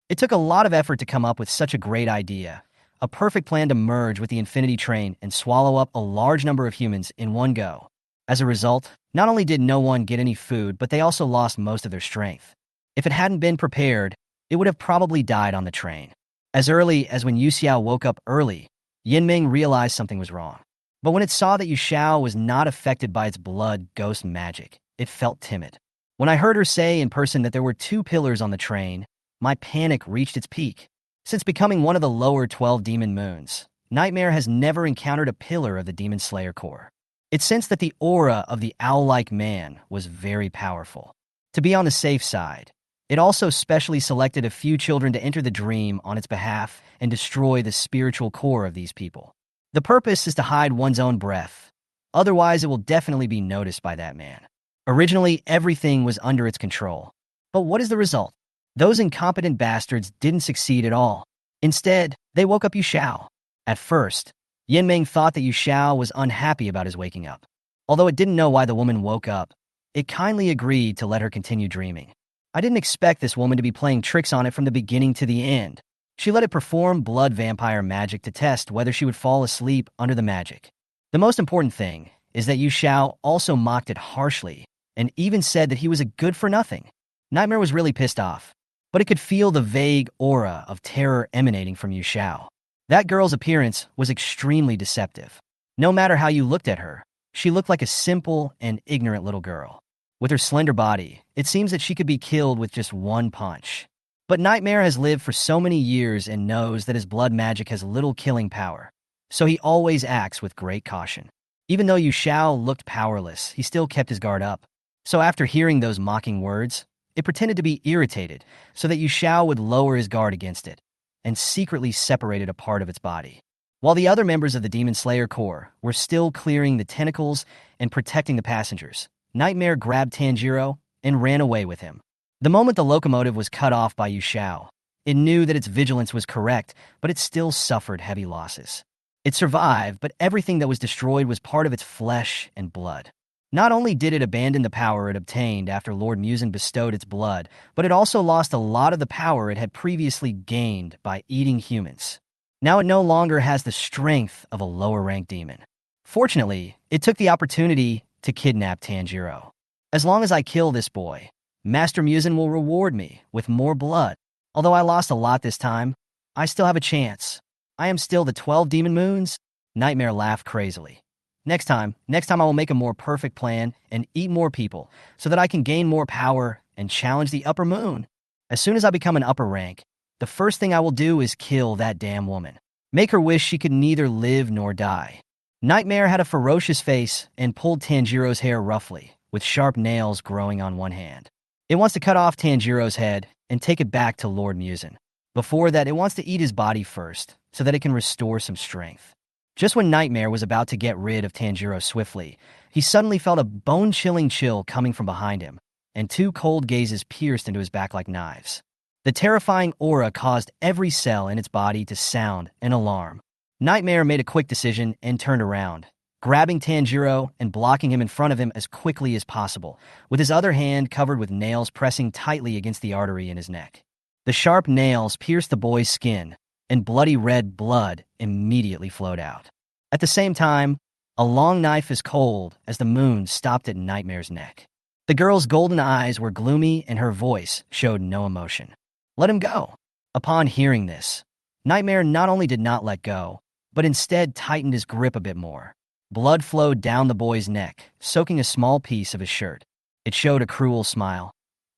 It took a lot of effort to come up with such a great idea, a perfect plan to merge with the Infinity Train and swallow up a large number of humans in one go. As a result, not only did no one get any food, but they also lost most of their strength. If it hadn't been prepared, it would have probably died on the train. As early as when Yu Xiao woke up early, Yanmeng realized something was wrong. But when it saw that Yu Xiao was not affected by its blood ghost magic, it felt timid. When I heard her say in person that there were 2 pillars on the train, my panic reached its peak. Since becoming one of the lower 12 demon moons, Nightmare has never encountered a pillar of the Demon Slayer Corps. It sensed that the aura of the owl-like man was very powerful. To be on the safe side, it also specially selected a few children to enter the dream on its behalf and destroy the spiritual core of these people. The purpose is to hide one's own breath. Otherwise, it will definitely be noticed by that man. Originally, everything was under its control. But what is the result? Those incompetent bastards didn't succeed at all. Instead, they woke up Yu Xiao. At first, Yanmeng thought that Yu Xiao was unhappy about his waking up. Although it didn't know why the woman woke up, it kindly agreed to let her continue dreaming. I didn't expect this woman to be playing tricks on it from the beginning to the end. She let it perform blood vampire magic to test whether she would fall asleep under the magic. The most important thing is that Yu Xiao also mocked it harshly and even said that he was a good-for-nothing. Nightmare was really pissed off, but it could feel the vague aura of terror emanating from Yu Xiao. That girl's appearance was extremely deceptive. No matter how you looked at her, she looked like a simple and ignorant little girl. With her slender body, it seems that she could be killed with just one punch. But Nightmare has lived for so many years and knows that his blood magic has little killing power, so he always acts with great caution. Even though Yu Xiao looked powerless, he still kept his guard up. So after hearing those mocking words, it pretended to be irritated so that Yu Xiao would lower his guard against it and secretly separated a part of its body. While the other members of the Demon Slayer Corps were still clearing the tentacles and protecting the passengers, Nightmare grabbed Tanjiro and ran away with him. The moment the locomotive was cut off by Yu Xiao, it knew that its vigilance was correct, but it still suffered heavy losses. It survived, but everything that was destroyed was part of its flesh and blood. Not only did it abandon the power it obtained after Lord Muzan bestowed its blood, but it also lost a lot of the power it had previously gained by eating humans. Now it no longer has the strength of a lower-ranked demon. Fortunately, it took the opportunity to kidnap Tanjiro. As long as I kill this boy, Master Muzan will reward me with more blood. Although I lost a lot this time, I still have a chance. I am still the 12 Demon Moons? Nightmare laughed crazily. Next time I will make a more perfect plan and eat more people so that I can gain more power and challenge the upper moon. As soon as I become an upper rank, the first thing I will do is kill that damn woman. Make her wish she could neither live nor die. Nightmare had a ferocious face and pulled Tanjiro's hair roughly, with sharp nails growing on one hand. It wants to cut off Tanjiro's head and take it back to Lord Muzan. Before that, it wants to eat his body first, so that it can restore some strength. Just when Nightmare was about to get rid of Tanjiro swiftly, he suddenly felt a bone-chilling chill coming from behind him, and two cold gazes pierced into his back like knives. The terrifying aura caused every cell in its body to sound an alarm. Nightmare made a quick decision and turned around, grabbing Tanjiro and blocking him in front of him as quickly as possible, with his other hand covered with nails pressing tightly against the artery in his neck. The sharp nails pierced the boy's skin, and bloody red blood immediately flowed out. At the same time, a long knife as cold as the moon stopped at Nightmare's neck. The girl's golden eyes were gloomy and her voice showed no emotion. Let him go. Upon hearing this, Nightmare not only did not let go, but instead tightened his grip a bit more. Blood flowed down the boy's neck, soaking a small piece of his shirt. It showed a cruel smile.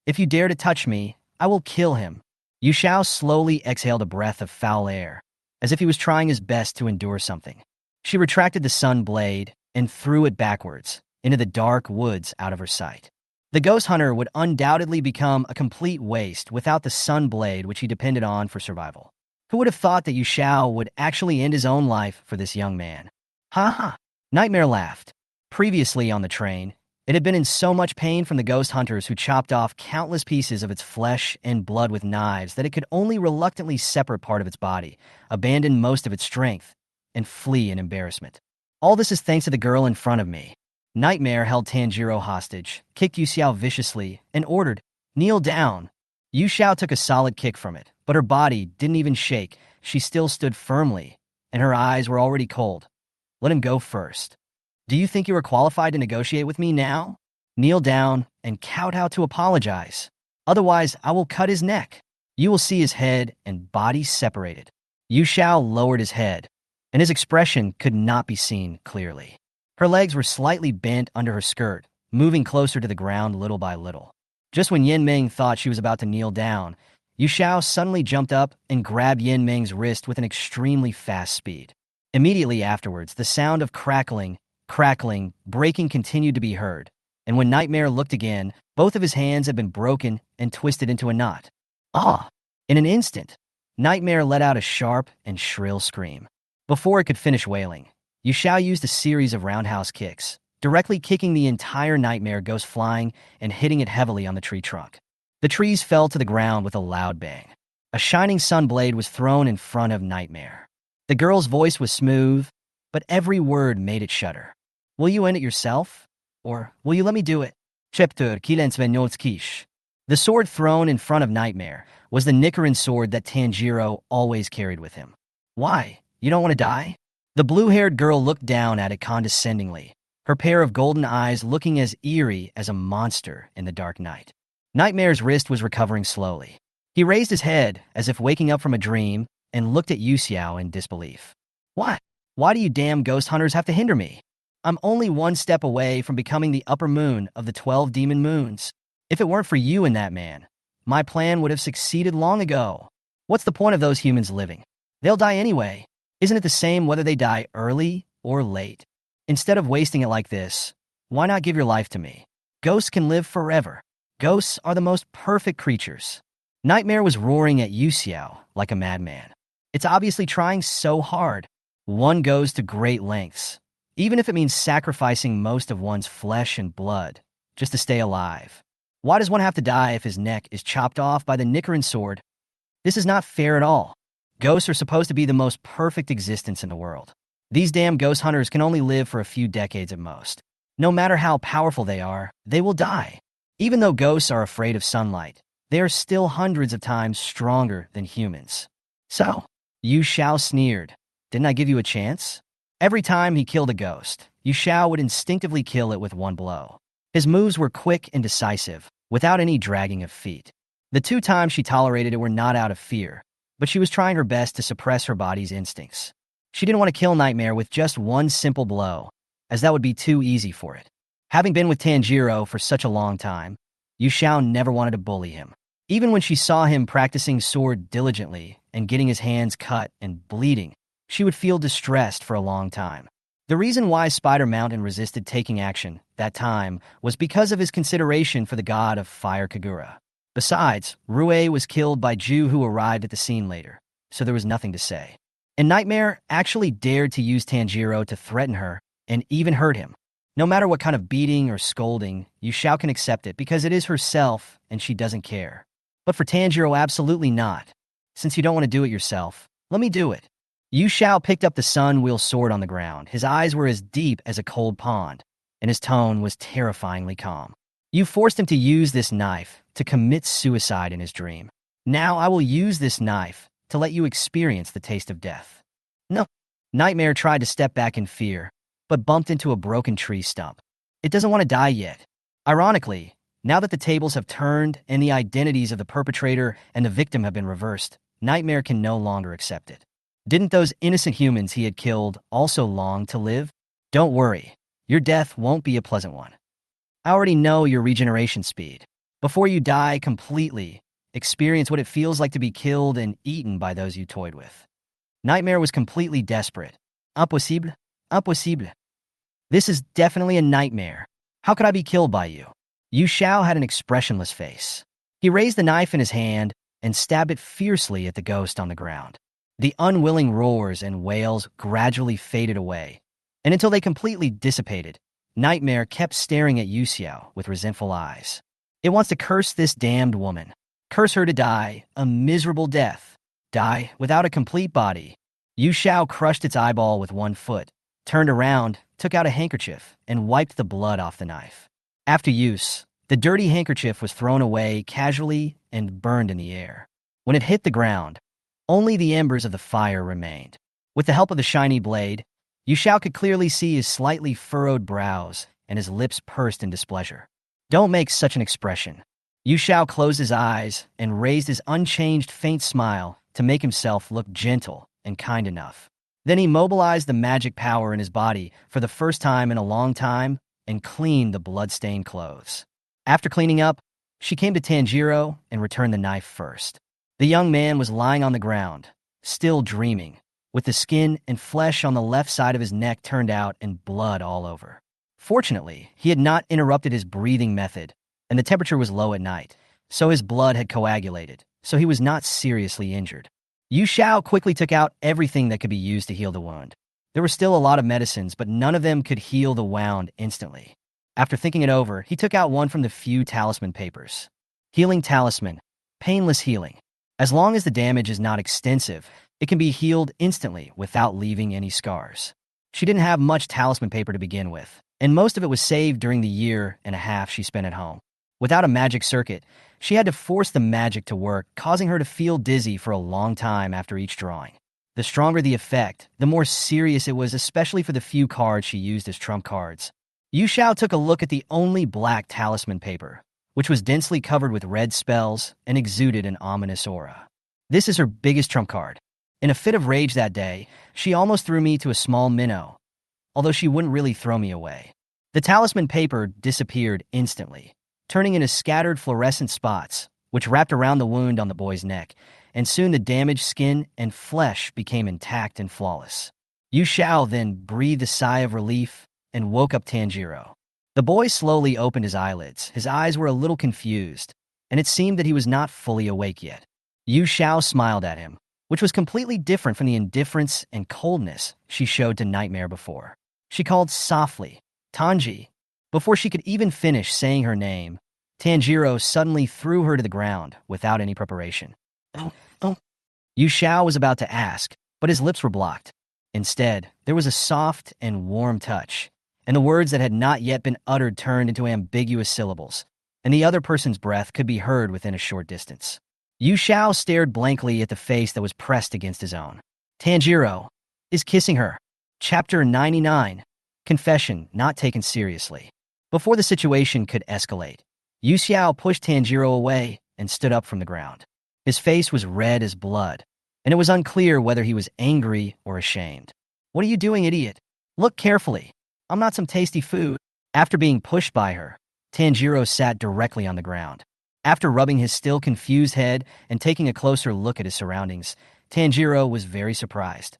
If you dare to touch me, I will kill him. Yu Xiao slowly exhaled a breath of foul air, as if he was trying his best to endure something. She retracted the sun blade and threw it backwards into the dark woods out of her sight. The ghost hunter would undoubtedly become a complete waste without the sun blade which he depended on for survival. Who would have thought that Yu Xiao would actually end his own life for this young man? Ha ha! Nightmare laughed. Previously on the train, it had been in so much pain from the ghost hunters who chopped off countless pieces of its flesh and blood with knives that it could only reluctantly separate part of its body, abandon most of its strength, and flee in embarrassment. All this is thanks to the girl in front of me. Nightmare held Tanjiro hostage, kicked Yu Xiao viciously, and ordered, "Kneel down." Yu Xiao took a solid kick from it, but her body didn't even shake. She still stood firmly, and her eyes were already cold. Let him go first. Do you think you are qualified to negotiate with me now? Kneel down and kowtow to apologize. Otherwise, I will cut his neck. You will see his head and body separated. Yu Xiao lowered his head, and his expression could not be seen clearly. Her legs were slightly bent under her skirt, moving closer to the ground little by little. Just when Yin Ming thought she was about to kneel down, Yu Xiao suddenly jumped up and grabbed Yin Ming's wrist with an extremely fast speed. Immediately afterwards, the sound of crackling, breaking continued to be heard, and when Nightmare looked again, both of his hands had been broken and twisted into a knot. Ah! In an instant, Nightmare let out a sharp and shrill scream. Before it could finish wailing, Yu Xiao used a series of roundhouse kicks, directly kicking the entire Nightmare ghost flying and hitting it heavily on the tree trunk. The trees fell to the ground with a loud bang. A shining sun blade was thrown in front of Nightmare. The girl's voice was smooth, but every word made it shudder. Will you end it yourself? Or will you let me do it? Cheptur Kilen Svenotskish. The sword thrown in front of Nightmare was the Nicaran sword that Tanjiro always carried with him. Why? You don't want to die? The blue-haired girl looked down at it condescendingly, her pair of golden eyes looking as eerie as a monster in the dark night. Nightmare's wrist was recovering slowly. He raised his head as if waking up from a dream and looked at Yu Xiao in disbelief. Why? Why do you damn ghost hunters have to hinder me? I'm only one step away from becoming the upper moon of the 12 demon moons. If it weren't for you and that man, my plan would have succeeded long ago. What's the point of those humans living? They'll die anyway. Isn't it the same whether they die early or late? Instead of wasting it like this, why not give your life to me? Ghosts can live forever. Ghosts are the most perfect creatures. Nightmare was roaring at Yu Xiao like a madman. It's obviously trying so hard. One goes to great lengths, even if it means sacrificing most of one's flesh and blood, just to stay alive. Why does one have to die if his neck is chopped off by the Nicaran sword? This is not fair at all. Ghosts are supposed to be the most perfect existence in the world. These damn ghost hunters can only live for a few decades at most. No matter how powerful they are, they will die. Even though ghosts are afraid of sunlight, they are still hundreds of times stronger than humans. So, Yu Xiao sneered. Didn't I give you a chance? Every time he killed a ghost, Yu Xiao would instinctively kill it with one blow. His moves were quick and decisive, without any dragging of feet. The 2 times she tolerated it were not out of fear, but she was trying her best to suppress her body's instincts. She didn't want to kill Nightmare with just one simple blow, as that would be too easy for it. Having been with Tanjiro for such a long time, Yu Xiao never wanted to bully him. Even when she saw him practicing sword diligently and getting his hands cut and bleeding, she would feel distressed for a long time. The reason why Spider Mountain resisted taking action that time was because of his consideration for the god of fire Kagura. Besides, Rue was killed by Ju, who arrived at the scene later, so there was nothing to say. And Nightmare actually dared to use Tanjiro to threaten her and even hurt him. No matter what kind of beating or scolding, Yu Xiao can accept it because it is herself and she doesn't care. But for Tanjiro, absolutely not. Since you don't want to do it yourself, let me do it. Yu Xiao picked up the sun wheel sword on the ground. His eyes were as deep as a cold pond, and his tone was terrifyingly calm. You forced him to use this knife to commit suicide in his dream. Now I will use this knife to let you experience the taste of death. No. Nightmare tried to step back in fear, but bumped into a broken tree stump. It doesn't want to die yet. Ironically, now that the tables have turned and the identities of the perpetrator and the victim have been reversed, Nightmare can no longer accept it. Didn't those innocent humans he had killed also long to live? Don't worry, your death won't be a pleasant one. I already know your regeneration speed. Before you die completely, experience what it feels like to be killed and eaten by those you toyed with. Nightmare was completely desperate. Impossible? Impossible. This is definitely a nightmare. How could I be killed by you? Yu Xiao had an expressionless face. He raised the knife in his hand and stabbed it fiercely at the ghost on the ground. The unwilling roars and wails gradually faded away, and until they completely dissipated, Nightmare kept staring at Yu Xiao with resentful eyes. It wants to curse this damned woman. Curse her to die, a miserable death. Die without a complete body. Yu Xiao crushed its eyeball with one foot, turned around, took out a handkerchief, and wiped the blood off the knife. After use, the dirty handkerchief was thrown away casually and burned in the air. When it hit the ground, only the embers of the fire remained. With the help of the shiny blade, Yu Xiao could clearly see his slightly furrowed brows and his lips pursed in displeasure. Don't make such an expression. Yu Xiao closed his eyes and raised his unchanged faint smile to make himself look gentle and kind enough. Then he mobilized the magic power in his body for the first time in a long time and cleaned the blood-stained clothes. After cleaning up, she came to Tanjiro and returned the knife first. The young man was lying on the ground, still dreaming, with the skin and flesh on the left side of his neck turned out and blood all over. Fortunately, he had not interrupted his breathing method, and the temperature was low at night, so his blood had coagulated, so he was not seriously injured. Yu Xiao quickly took out everything that could be used to heal the wound. There were still a lot of medicines, but none of them could heal the wound instantly. After thinking it over, he took out one from the few talisman papers. Healing talisman. Painless healing. As long as the damage is not extensive, it can be healed instantly without leaving any scars. She didn't have much talisman paper to begin with, and most of it was saved during the year and a half she spent at home. Without a magic circuit, she had to force the magic to work, causing her to feel dizzy for a long time after each drawing. The stronger the effect, the more serious it was, especially for the few cards she used as trump cards. Yu Xiao took a look at the only black talisman paper, which was densely covered with red spells and exuded an ominous aura. This is her biggest trump card. In a fit of rage that day, she almost threw me to a small minnow, although she wouldn't really throw me away. The talisman paper disappeared instantly, turning into scattered fluorescent spots, which wrapped around the wound on the boy's neck, and soon the damaged skin and flesh became intact and flawless. Yu Xiao then breathed a sigh of relief and woke up Tanjiro. The boy slowly opened his eyelids. His eyes were a little confused, and it seemed that he was not fully awake yet. Yu Xiao smiled at him, which was completely different from the indifference and coldness she showed to Nightmare before. She called softly, "Tanji." Before she could even finish saying her name, Tanjiro suddenly threw her to the ground without any preparation. "Oh, oh." Yu Xiao was about to ask, but his lips were blocked. Instead, there was a soft and warm touch, and the words that had not yet been uttered turned into ambiguous syllables, and the other person's breath could be heard within a short distance. Yu Xiao stared blankly at the face that was pressed against his own. Tanjiro is kissing her. Chapter 99. Confession not taken seriously. Before the situation could escalate, Yu Xiao pushed Tanjiro away and stood up from the ground. His face was red as blood, and it was unclear whether he was angry or ashamed. "What are you doing, idiot? Look carefully. I'm not some tasty food." After being pushed by her, Tanjiro sat directly on the ground. After rubbing his still confused head and taking a closer look at his surroundings, Tanjiro was very surprised.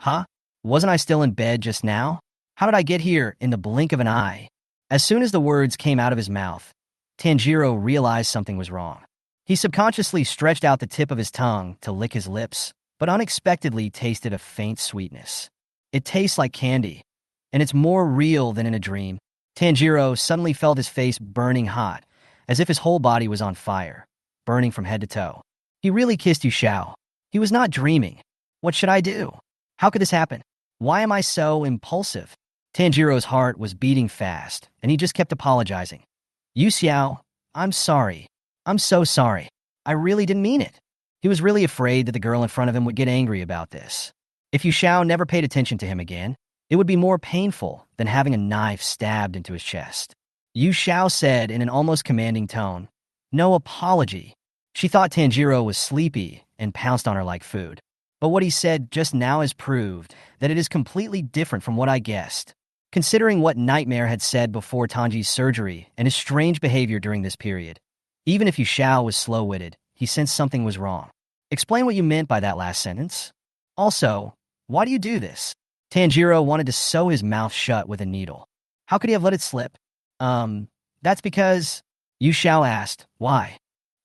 "Huh? Wasn't I still in bed just now? How did I get here in the blink of an eye?" As soon as the words came out of his mouth, Tanjiro realized something was wrong. He subconsciously stretched out the tip of his tongue to lick his lips, but unexpectedly tasted a faint sweetness. It tastes like candy, and it's more real than in a dream. Tanjiro suddenly felt his face burning hot, as if his whole body was on fire, burning from head to toe. He really kissed Yu Xiao. He was not dreaming. What should I do? How could this happen? Why am I so impulsive? Tanjiro's heart was beating fast, and he just kept apologizing. "Yu Xiao, I'm sorry. I'm so sorry. I really didn't mean it." He was really afraid that the girl in front of him would get angry about this. If Yu Xiao never paid attention to him again, it would be more painful than having a knife stabbed into his chest. Yu Xiao said in an almost commanding tone, "No apology." She thought Tanjiro was sleepy and pounced on her like food. But what he said just now has proved that it is completely different from what I guessed. Considering what Nightmare had said before Tanji's surgery and his strange behavior during this period, even if Yu Xiao was slow-witted, he sensed something was wrong. "Explain what you meant by that last sentence. Also, why do you do this?" Tanjiro wanted to sew his mouth shut with a needle. How could he have let it slip? That's because..." Yu Xiao asked. "Why?"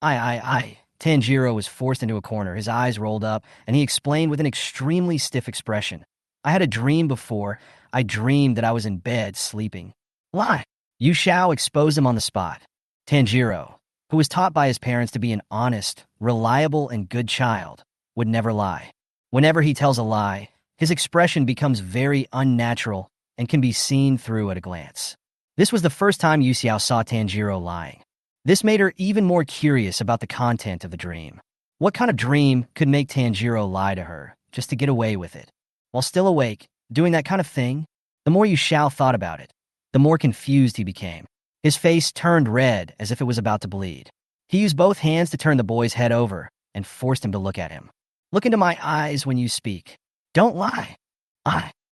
I. Tanjiro was forced into a corner, his eyes rolled up, and he explained with an extremely stiff expression. "I had a dream before. I dreamed that I was in bed, sleeping." "Lie." Yu Xiao exposed him on the spot. Tanjiro, who was taught by his parents to be an honest, reliable, and good child, would never lie. Whenever he tells a lie, his expression becomes very unnatural and can be seen through at a glance. This was the first time Yu Xiao saw Tanjiro lying. This made her even more curious about the content of the dream. What kind of dream could make Tanjiro lie to her, just to get away with it? While still awake, doing that kind of thing? The more Yu Xiao thought about it, the more confused he became. His face turned red as if it was about to bleed. He used both hands to turn the boy's head over and forced him to look at him. "Look into my eyes when you speak. Don't lie."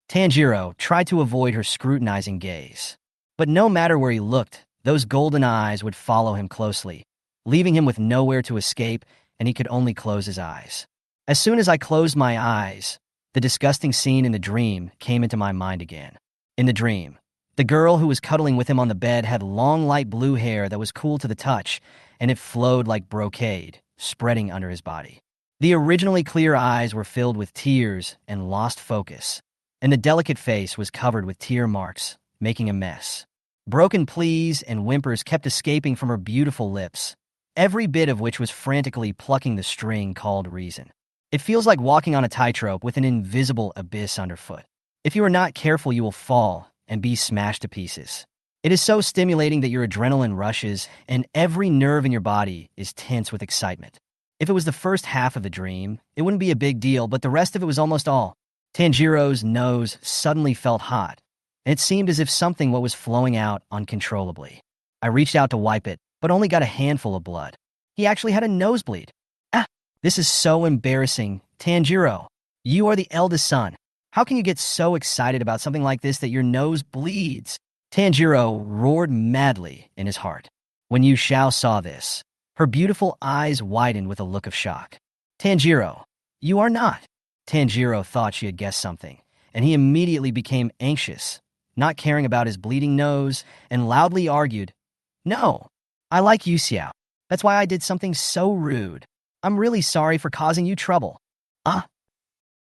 Tanjiro tried to avoid her scrutinizing gaze. But no matter where he looked, those golden eyes would follow him closely, leaving him with nowhere to escape, and he could only close his eyes. As soon as I closed my eyes, the disgusting scene in the dream came into my mind again. In the dream, the girl who was cuddling with him on the bed had long light blue hair that was cool to the touch, and it flowed like brocade, spreading under his body. The originally clear eyes were filled with tears and lost focus, and the delicate face was covered with tear marks, making a mess. Broken pleas and whimpers kept escaping from her beautiful lips, every bit of which was frantically plucking the string called reason. It feels like walking on a tightrope with an invisible abyss underfoot. If you are not careful, you will fall and be smashed to pieces. It is so stimulating that your adrenaline rushes and every nerve in your body is tense with excitement. If it was the first half of the dream, it wouldn't be a big deal, but the rest of it was almost all. Tanjiro's nose suddenly felt hot, and it seemed as if something was flowing out uncontrollably. I reached out to wipe it, but only got a handful of blood. He actually had a nosebleed. Ah, this is so embarrassing. Tanjiro, you are the eldest son. How can you get so excited about something like this that your nose bleeds? Tanjiro roared madly in his heart. When Yu Xiao saw this, her beautiful eyes widened with a look of shock. Tanjiro, you are not. Tanjiro thought she had guessed something, and he immediately became anxious, not caring about his bleeding nose, and loudly argued, "No, I like Yu Xiao. That's why I did something so rude. I'm really sorry for causing you trouble." Ah.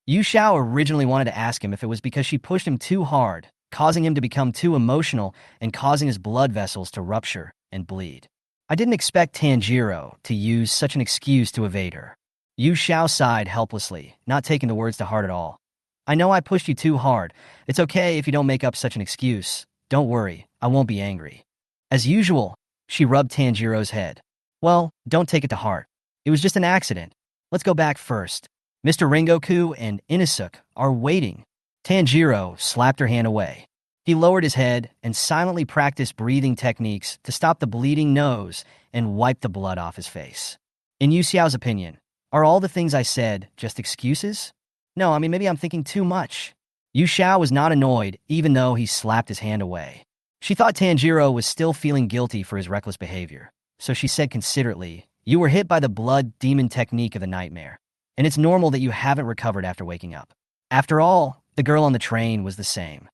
Yu Xiao originally wanted to ask him if it was because she pushed him too hard, causing him to become too emotional and causing his blood vessels to rupture and bleed. I didn't expect Tanjiro to use such an excuse to evade her. Yu Xiao sighed helplessly, not taking the words to heart at all. "I know I pushed you too hard. It's okay if you don't make up such an excuse. Don't worry, I won't be angry." As usual, she rubbed Tanjiro's head. "Well, don't take it to heart. It was just an accident. Let's go back first. Mr. Rengoku and Inosuke are waiting." Tanjiro slapped her hand away. He lowered his head and silently practiced breathing techniques to stop the bleeding nose and wipe the blood off his face. In Yu Xiao's opinion, are all the things I said just excuses? No, I mean, maybe I'm thinking too much. Yu Xiao was not annoyed, even though he slapped his hand away. She thought Tanjiro was still feeling guilty for his reckless behavior, so she said considerately, "You were hit by the blood demon technique of the nightmare, and it's normal that you haven't recovered after waking up. After all, the girl on the train was the same.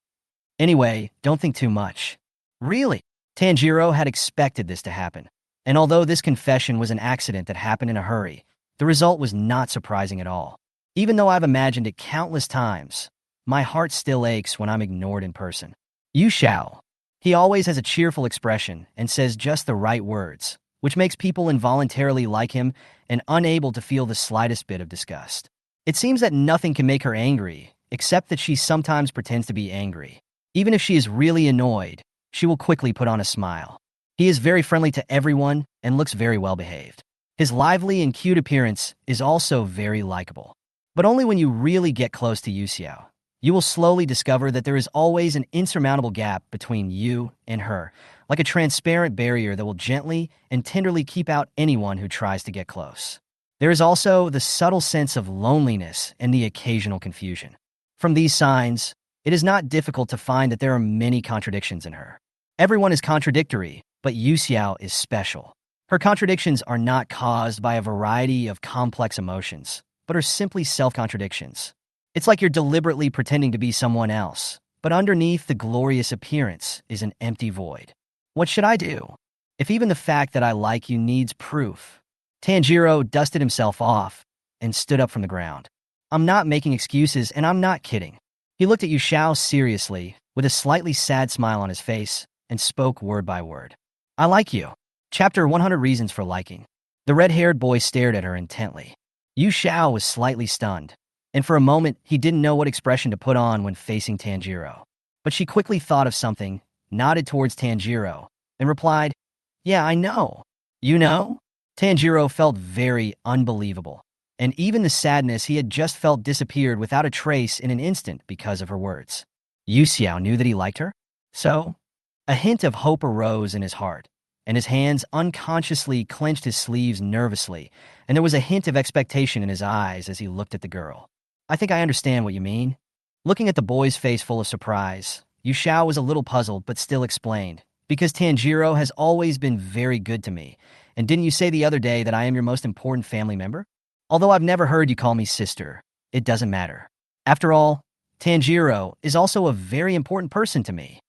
Anyway, don't think too much." Really? Tanjiro had expected this to happen, and although this confession was an accident that happened in a hurry, the result was not surprising at all. Even though I've imagined it countless times, my heart still aches when I'm ignored in person. Yu Xiao. He always has a cheerful expression and says just the right words, which makes people involuntarily like him and unable to feel the slightest bit of disgust. It seems that nothing can make her angry, except that she sometimes pretends to be angry. Even if she is really annoyed, she will quickly put on a smile. He is very friendly to everyone and looks very well behaved. His lively and cute appearance is also very likable. But only when you really get close to Yu Xiao, you will slowly discover that there is always an insurmountable gap between you and her, like a transparent barrier that will gently and tenderly keep out anyone who tries to get close. There is also the subtle sense of loneliness and the occasional confusion. From these signs, it is not difficult to find that there are many contradictions in her. Everyone is contradictory, but Yu Xiao is special. Her contradictions are not caused by a variety of complex emotions, but are simply self-contradictions. It's like you're deliberately pretending to be someone else, but underneath the glorious appearance is an empty void. What should I do? If even the fact that I like you needs proof. Tanjiro dusted himself off and stood up from the ground. I'm not making excuses, and I'm not kidding. He looked at Yu Xiao seriously, with a slightly sad smile on his face, and spoke word by word. "I like you." Chapter 100 Reasons for Liking. The red-haired boy stared at her intently. Yu Xiao was slightly stunned, and for a moment he didn't know what expression to put on when facing Tanjiro. But she quickly thought of something, nodded towards Tanjiro, and replied, "Yeah, I know." "You know?" Tanjiro felt very unbelievable, and even the sadness he had just felt disappeared without a trace in an instant because of her words. Yu Xiao knew that he liked her? So? A hint of hope arose in his heart, and his hands unconsciously clenched his sleeves nervously, and there was a hint of expectation in his eyes as he looked at the girl. "I think I understand what you mean." Looking at the boy's face full of surprise, Yu Xiao was a little puzzled but still explained, "Because Tanjiro has always been very good to me, and didn't you say the other day that I am your most important family member? Although I've never heard you call me sister, it doesn't matter. After all, Tanjiro is also a very important person to me."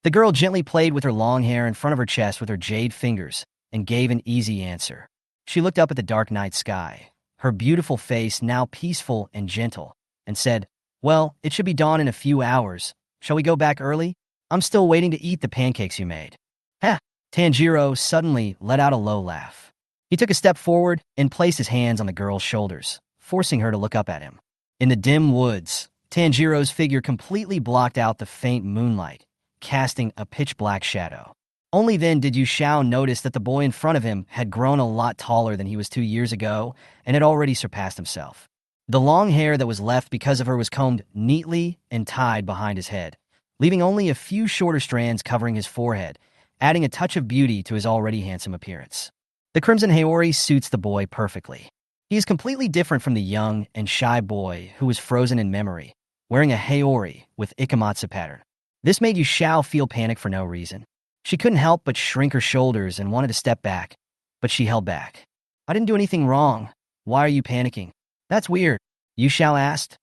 The girl gently played with her long hair in front of her chest with her jade fingers and gave an easy answer. She looked up at the dark night sky, her beautiful face now peaceful and gentle, and said, "Well, it should be dawn in a few hours. Shall we go back early? I'm still waiting to eat the pancakes you made." "Heh!" Tanjiro suddenly let out a low laugh. He took a step forward and placed his hands on the girl's shoulders, forcing her to look up at him. In the dim woods, Tanjiro's figure completely blocked out the faint moonlight, casting a pitch-black shadow. Only then did Yu Xiao notice that the boy in front of him had grown a lot taller than he was 2 years ago and had already surpassed himself. The long hair that was left because of her was combed neatly and tied behind his head, leaving only a few shorter strands covering his forehead, adding a touch of beauty to his already handsome appearance. The crimson haori suits the boy perfectly. He is completely different from the young and shy boy who was frozen in memory, wearing a haori with ikamatsu pattern. This made Yushao feel panic for no reason. She couldn't help but shrink her shoulders and wanted to step back, but she held back. I didn't do anything wrong. Why are you panicking? That's weird, Yushao asked.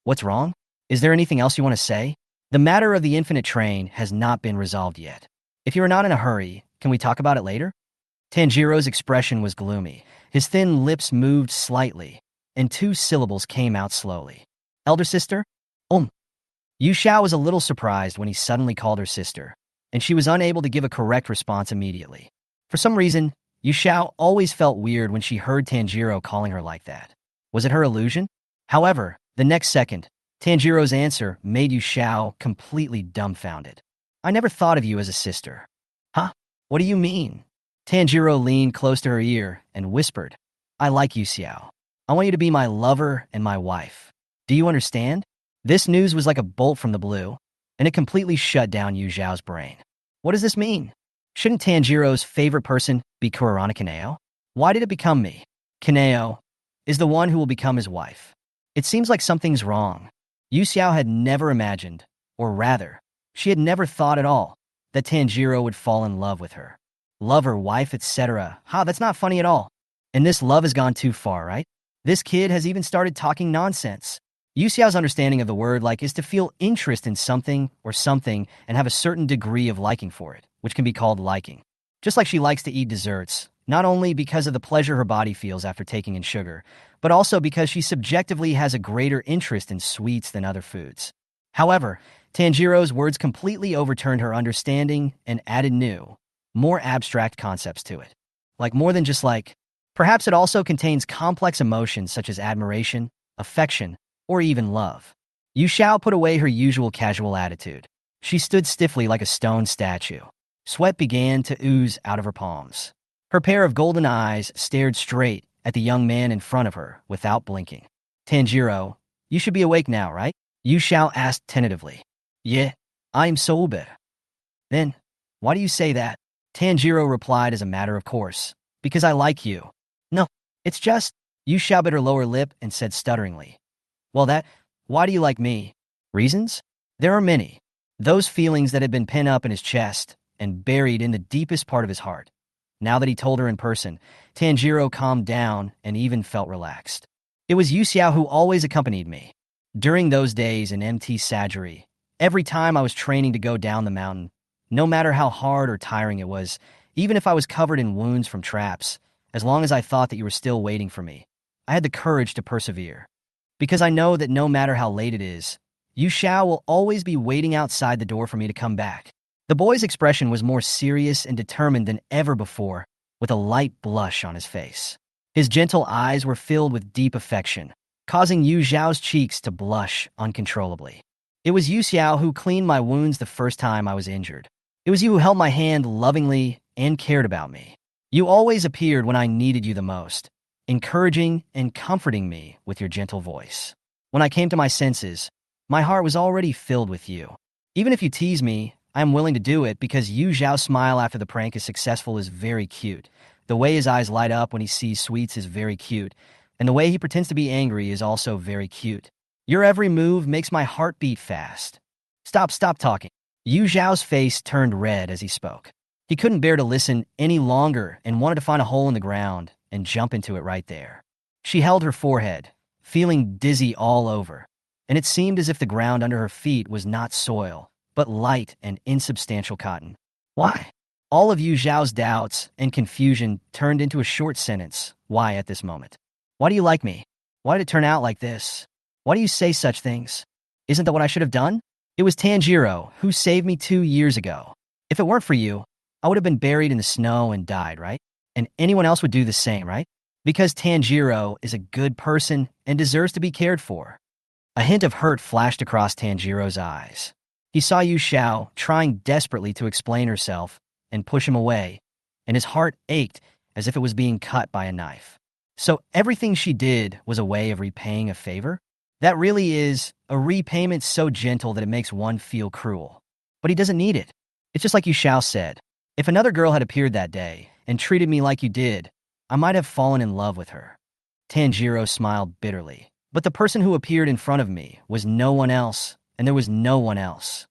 What's wrong? Is there anything else you want to say? The matter of the infinite train has not been resolved yet. If you are not in a hurry, can we talk about it later? Tanjiro's expression was gloomy. His thin lips moved slightly, and two syllables came out slowly. Elder sister? Yushao was a little surprised when he suddenly called her sister, and she was unable to give a correct response immediately. For some reason, Yushao always felt weird when she heard Tanjiro calling her like that. Was it her illusion? However, the next second, Tanjiro's answer made Yushao completely dumbfounded. I never thought of you as a sister. Huh? What do you mean? Tanjiro leaned close to her ear and whispered, I like you, Xiao. I want you to be my lover and my wife. Do you understand? This news was like a bolt from the blue, and it completely shut down Yu Zhao's brain. What does this mean? Shouldn't Tanjiro's favorite person be Kurarana Kaneo? Why did it become me? Kaneo is the one who will become his wife. It seems like something's wrong. Yu Xiao had never imagined, or rather, she had never thought at all, that Tanjiro would fall in love with her. Lover, wife, etc. That's not funny at all. And this love has gone too far, right? This kid has even started talking nonsense. Yu Xiao's understanding of the word like is to feel interest in something or something and have a certain degree of liking for it, which can be called liking. Just like she likes to eat desserts, not only because of the pleasure her body feels after taking in sugar, but also because she subjectively has a greater interest in sweets than other foods. However, Tanjiro's words completely overturned her understanding and added new, more abstract concepts to it. Like more than just like. Perhaps it also contains complex emotions such as admiration, affection, or even love. Yu Xiao put away her usual casual attitude. She stood stiffly like a stone statue. Sweat began to ooze out of her palms. Her pair of golden eyes stared straight at the young man in front of her without blinking. Tanjiro, you should be awake now, right? Yu Xiao asked tentatively. Yeah, I am sober. Then, why do you say that? Tanjiro replied as a matter of course. Because I like you. No, it's just, Yu Xiao bit her lower lip and said stutteringly. Well why do you like me? Reasons? There are many. Those feelings that had been pent up in his chest and buried in the deepest part of his heart. Now that he told her in person, Tanjiro calmed down and even felt relaxed. It was Yu Xiao who always accompanied me. During those days in MT Sajiri, every time I was training to go down the mountain, no matter how hard or tiring it was, even if I was covered in wounds from traps, as long as I thought that you were still waiting for me, I had the courage to persevere. Because I know that no matter how late it is, Yu Xiao will always be waiting outside the door for me to come back. The boy's expression was more serious and determined than ever before, with a light blush on his face. His gentle eyes were filled with deep affection, causing Yu Zhao's cheeks to blush uncontrollably. It was Yu Xiao who cleaned my wounds the first time I was injured. It was you who held my hand lovingly and cared about me. You always appeared when I needed you the most, encouraging and comforting me with your gentle voice. When I came to my senses, my heart was already filled with you. Even if you tease me, I am willing to do it because Yu Zhao's smile after the prank is successful is very cute. The way his eyes light up when he sees sweets is very cute, and the way he pretends to be angry is also very cute. Your every move makes my heart beat fast. Stop talking. Yu Zhao's face turned red as he spoke. He couldn't bear to listen any longer and wanted to find a hole in the ground and jump into it right there. She held her forehead, feeling dizzy all over, and it seemed as if the ground under her feet was not soil, but light and insubstantial cotton. Why? All of Yu Zhao's doubts and confusion turned into a short sentence. Why at this moment? Why do you like me? Why did it turn out like this? Why do you say such things? Isn't that what I should have done? It was Tanjiro who saved me 2 years ago. If it weren't for you, I would have been buried in the snow and died, right? And anyone else would do the same, right? Because Tanjiro is a good person and deserves to be cared for. A hint of hurt flashed across Tanjiro's eyes. He saw Yu Xiao trying desperately to explain herself and push him away, and his heart ached as if it was being cut by a knife. So everything she did was a way of repaying a favor? That really is a repayment so gentle that it makes one feel cruel. But he doesn't need it. It's just like Yu Xiao said. If another girl had appeared that day and treated me like you did, I might have fallen in love with her. Tanjiro smiled bitterly. But the person who appeared in front of me was no one else, and there was no one else.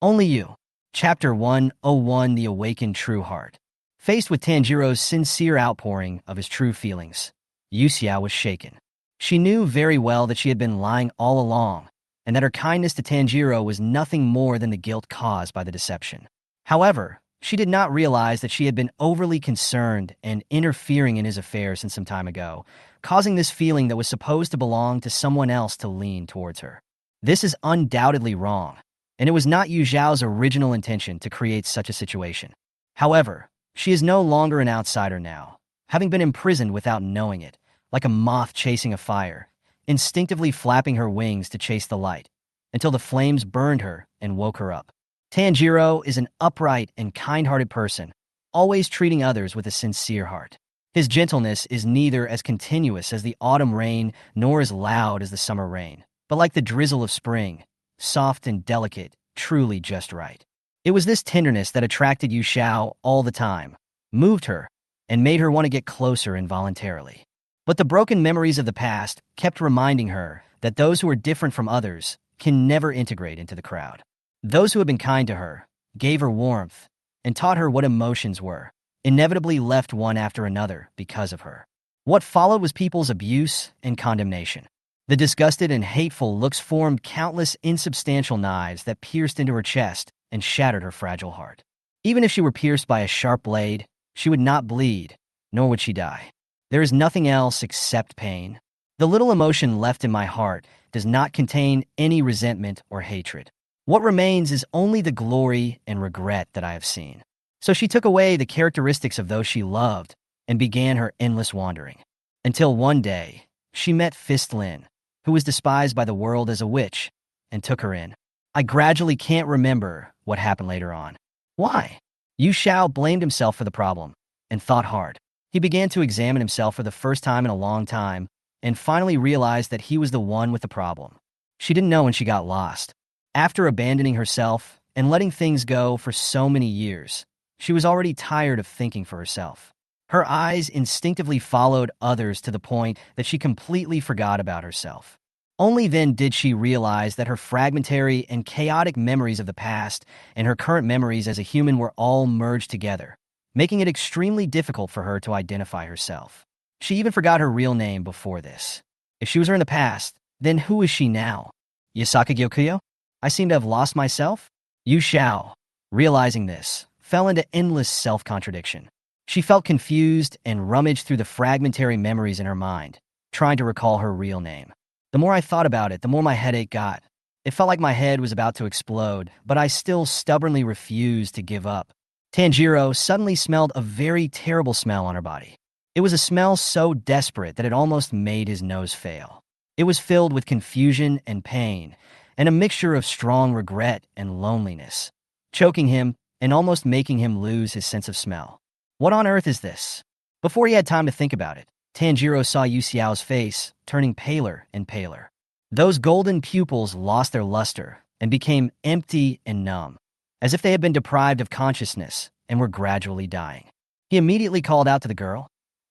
Only you. Chapter 101, The Awakened True Heart. Faced with Tanjiro's sincere outpouring of his true feelings, Yu Xiao was shaken. She knew very well that she had been lying all along, and that her kindness to Tanjiro was nothing more than the guilt caused by the deception. However, she did not realize that she had been overly concerned and interfering in his affairs since some time ago, causing this feeling that was supposed to belong to someone else to lean towards her. This is undoubtedly wrong, and it was not Yu Zhao's original intention to create such a situation. However, she is no longer an outsider now, having been imprisoned without knowing it, like a moth chasing a fire, instinctively flapping her wings to chase the light, until the flames burned her and woke her up. Tanjiro is an upright and kind-hearted person, always treating others with a sincere heart. His gentleness is neither as continuous as the autumn rain nor as loud as the summer rain, but like the drizzle of spring, soft and delicate, truly just right. It was this tenderness that attracted Yu Xiao all the time, moved her, and made her want to get closer involuntarily. But the broken memories of the past kept reminding her that those who are different from others can never integrate into the crowd. Those who had been kind to her, gave her warmth, and taught her what emotions were, inevitably left one after another because of her. What followed was people's abuse and condemnation. The disgusted and hateful looks formed countless insubstantial knives that pierced into her chest and shattered her fragile heart. Even if she were pierced by a sharp blade, she would not bleed, nor would she die. There is nothing else except pain. The little emotion left in my heart does not contain any resentment or hatred. What remains is only the glory and regret that I have seen. So she took away the characteristics of those she loved and began her endless wandering. Until one day, she met Fist Lin, who was despised by the world as a witch, and took her in. I gradually can't remember what happened later on. Why? Yu Xiao blamed himself for the problem and thought hard. He began to examine himself for the first time in a long time and finally realized that he was the one with the problem. She didn't know when she got lost. After abandoning herself and letting things go for so many years, she was already tired of thinking for herself. Her eyes instinctively followed others to the point that she completely forgot about herself. Only then did she realize that her fragmentary and chaotic memories of the past and her current memories as a human were all merged together, making it extremely difficult for her to identify herself. She even forgot her real name before this. If she was her in the past, then who is she now? Yasaka Gyokuyo? I seem to have lost myself? Yu Xiao, realizing this, fell into endless self-contradiction. She felt confused and rummaged through the fragmentary memories in her mind, trying to recall her real name. The more I thought about it, the more my headache got. It felt like my head was about to explode, but I still stubbornly refused to give up. Tanjiro suddenly smelled a very terrible smell on her body. It was a smell so desperate that it almost made his nose fail. It was filled with confusion and pain, and a mixture of strong regret and loneliness, choking him and almost making him lose his sense of smell. What on earth is this? Before he had time to think about it, Tanjiro saw Yu Xiao's face turning paler and paler. Those golden pupils lost their luster and became empty and numb, as if they had been deprived of consciousness and were gradually dying. He immediately called out to the girl,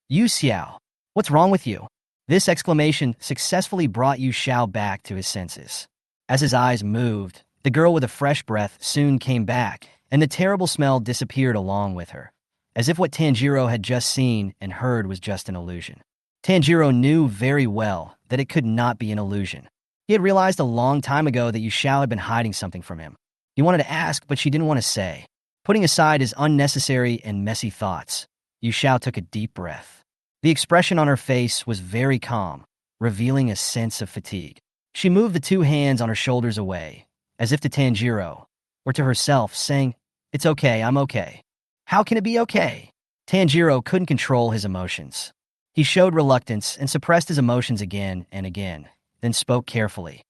"Yu Xiao, what's wrong with you?" This exclamation successfully brought Yu Xiao back to his senses. As his eyes moved, the girl with a fresh breath soon came back, and the terrible smell disappeared along with her, as if what Tanjiro had just seen and heard was just an illusion. Tanjiro knew very well that it could not be an illusion. He had realized a long time ago that Yu Xiao had been hiding something from him. He wanted to ask, but she didn't want to say. Putting aside his unnecessary and messy thoughts, Yu Xiao took a deep breath. The expression on her face was very calm, revealing a sense of fatigue. She moved the two hands on her shoulders away, as if to Tanjiro, or to herself, saying, "It's okay, I'm okay." How can it be okay? Tanjiro couldn't control his emotions. He showed reluctance and suppressed his emotions again and again, then spoke carefully.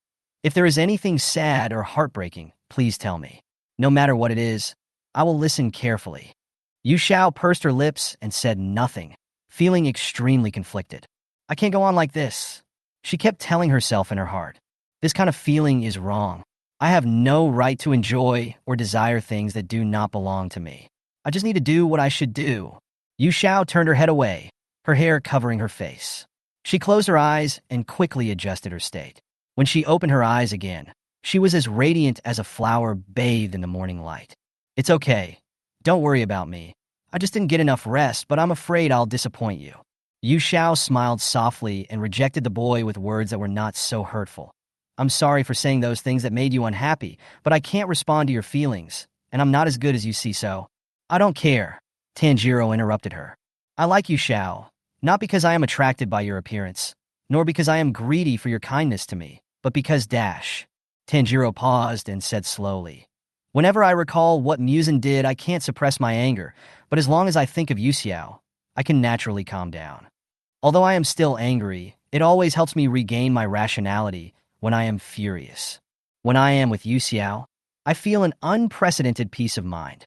"If there is anything sad or heartbreaking, please tell me. No matter what it is, I will listen carefully." Yu Xiao pursed her lips and said nothing, feeling extremely conflicted. "I can't go on like this," she kept telling herself in her heart. This kind of feeling is wrong. I have no right to enjoy or desire things that do not belong to me. I just need to do what I should do. Yu Xiao turned her head away, her hair covering her face. She closed her eyes and quickly adjusted her state. When she opened her eyes again, she was as radiant as a flower bathed in the morning light. It's okay. Don't worry about me. I just didn't get enough rest, but I'm afraid I'll disappoint you. Yu Xiao smiled softly and rejected the boy with words that were not so hurtful. I'm sorry for saying those things that made you unhappy, but I can't respond to your feelings, and I'm not as good as you see so. I don't care, Tanjiro interrupted her. I like Yu Xiao, not because I am attracted by your appearance, nor because I am greedy for your kindness to me, but because Tanjiro paused and said slowly. Whenever I recall what Muzan did, I can't suppress my anger, but as long as I think of Yu Xiao, I can naturally calm down. Although I am still angry, it always helps me regain my rationality when I am furious. When I am with Yu Xiao, I feel an unprecedented peace of mind.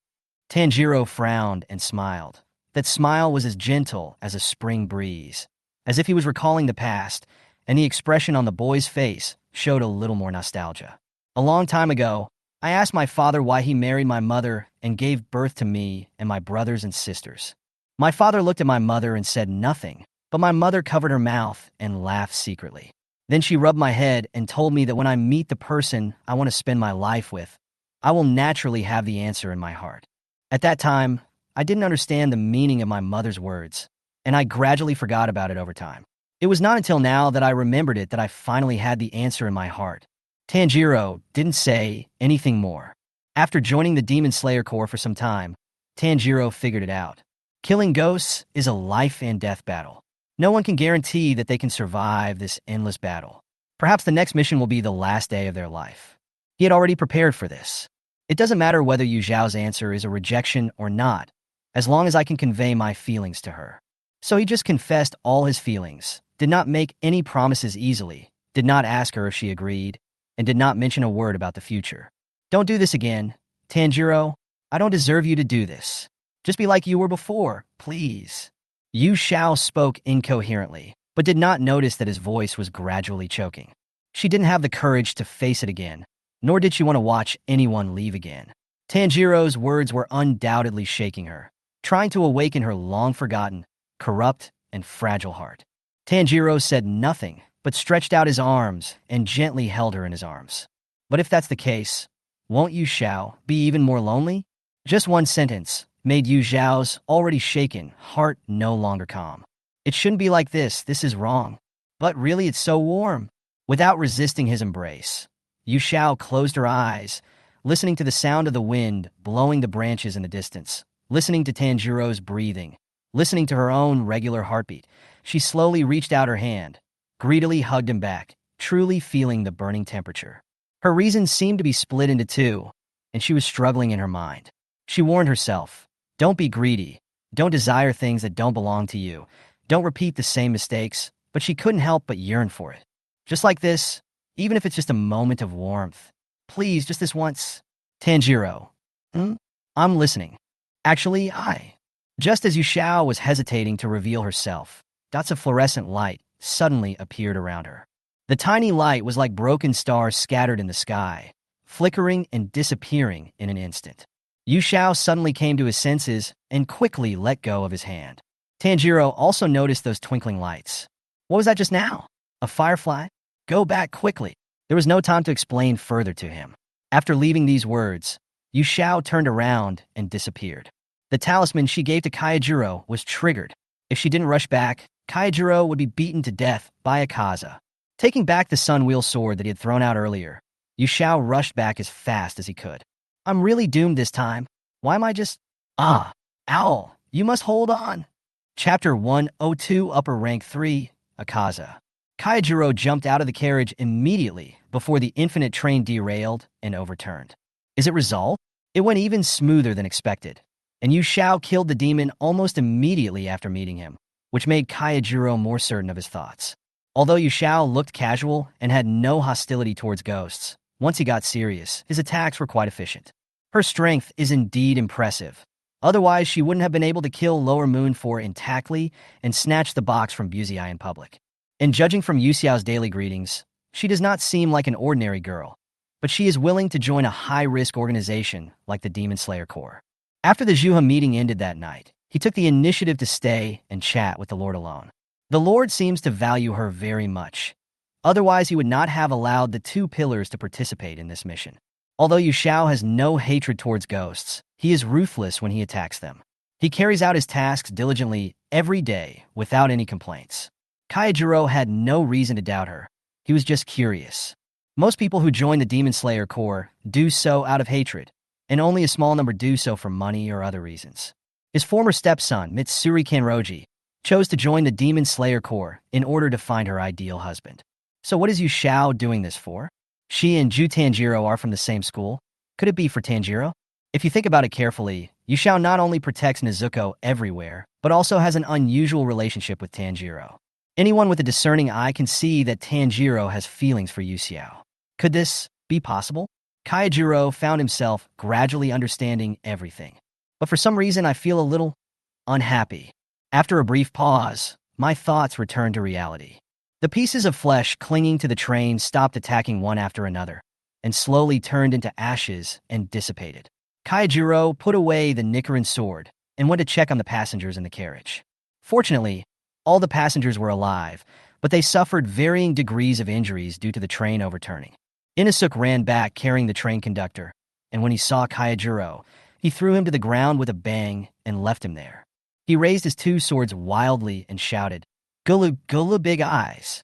Tanjiro frowned and smiled. That smile was as gentle as a spring breeze, as if he was recalling the past, and the expression on the boy's face showed a little more nostalgia. A long time ago, I asked my father why he married my mother and gave birth to me and my brothers and sisters. My father looked at my mother and said nothing, but my mother covered her mouth and laughed secretly. Then she rubbed my head and told me that when I meet the person I want to spend my life with, I will naturally have the answer in my heart. At that time, I didn't understand the meaning of my mother's words, and I gradually forgot about it over time. It was not until now that I remembered it that I finally had the answer in my heart. Tanjiro didn't say anything more. After joining the Demon Slayer Corps for some time, Tanjiro figured it out. Killing ghosts is a life and death battle. No one can guarantee that they can survive this endless battle. Perhaps the next mission will be the last day of their life. He had already prepared for this. It doesn't matter whether Yu Zhao's answer is a rejection or not, as long as I can convey my feelings to her. So he just confessed all his feelings, did not make any promises easily, did not ask her if she agreed, and did not mention a word about the future. Don't do this again, Tanjiro. I don't deserve you to do this. Just be like you were before, please. Yu Xiao spoke incoherently, but did not notice that his voice was gradually choking. She didn't have the courage to face it again, nor did she want to watch anyone leave again. Tanjiro's words were undoubtedly shaking her, trying to awaken her long-forgotten, corrupt, and fragile heart. Tanjiro said nothing, but stretched out his arms and gently held her in his arms. But if that's the case, won't Yu Xiao be even more lonely? Just one sentence made Yu Zhao's already shaken heart no longer calm. It shouldn't be like this is wrong. But really it's so warm. Without resisting his embrace, Yu Xiao closed her eyes, listening to the sound of the wind blowing the branches in the distance, listening to Tanjiro's breathing, listening to her own regular heartbeat. She slowly reached out her hand, greedily hugged him back, truly feeling the burning temperature. Her reason seemed to be split into two, and she was struggling in her mind. She warned herself, don't be greedy, don't desire things that don't belong to you, don't repeat the same mistakes, but she couldn't help but yearn for it. Just like this, even if it's just a moment of warmth. Please, just this once. Tanjiro. I'm listening. Actually, Just as Yu Xiao was hesitating to reveal herself, dots of fluorescent light suddenly appeared around her. The tiny light was like broken stars scattered in the sky, flickering and disappearing in an instant. Yu Xiao suddenly came to his senses and quickly let go of his hand. Tanjiro also noticed those twinkling lights. What was that just now? A firefly? Go back quickly. There was no time to explain further to him. After leaving these words, Yu Xiao turned around and disappeared. The talisman she gave to Kaijiro was triggered. If she didn't rush back, Kaijiro would be beaten to death by Akaza. Taking back the sun wheel sword that he had thrown out earlier, Yu Xiao rushed back as fast as he could. I'm really doomed this time. Why am I just... Owl, you must hold on. Chapter 102, Upper Rank 3, Akaza. Kaijiro jumped out of the carriage immediately before the infinite train derailed and overturned. Is it resolved? It went even smoother than expected, and Yu Xiao killed the demon almost immediately after meeting him, which made Kaijiro more certain of his thoughts. Although Yu Xiao looked casual and had no hostility towards ghosts, once he got serious, his attacks were quite efficient. Her strength is indeed impressive. Otherwise, she wouldn't have been able to kill Lower Moon 4 intactly and snatch the box from Buzii in public. And judging from Yu Xiao's daily greetings, She does not seem like an ordinary girl, but she is willing to join a high-risk organization like the Demon Slayer Corps. After the Juha meeting ended that night, he took the initiative to stay and chat with the Lord alone. The Lord seems to value her very much. Otherwise, he would not have allowed the two pillars to participate in this mission. Although Yu Xiao has no hatred towards ghosts, he is ruthless when he attacks them. He carries out his tasks diligently every day without any complaints. Kaijiro had no reason to doubt her. He was just curious. Most people who join the Demon Slayer Corps do so out of hatred, and only a small number do so for money or other reasons. His former stepson, Mitsuri Kanroji, chose to join the Demon Slayer Corps in order to find her ideal husband. So what is Yu Xiao doing this for? She and Ju Tanjiro are from the same school. Could it be for Tanjiro? If you think about it carefully, Yu Xiao not only protects Nezuko everywhere, but also has an unusual relationship with Tanjiro. Anyone with a discerning eye can see that Tanjiro has feelings for Yu Xiao. Could this be possible? Kaijiro found himself gradually understanding everything. But for some reason, I feel a little unhappy. After a brief pause, my thoughts returned to reality. The pieces of flesh clinging to the train stopped attacking one after another, and slowly turned into ashes and dissipated. Kaijiro put away the Nichiren sword and went to check on the passengers in the carriage. Fortunately, all the passengers were alive, but they suffered varying degrees of injuries due to the train overturning. Inosuke ran back carrying the train conductor, and when he saw Kaijiro, he threw him to the ground with a bang and left him there. He raised his two swords wildly and shouted, "Gulu Gulu Big Eyes."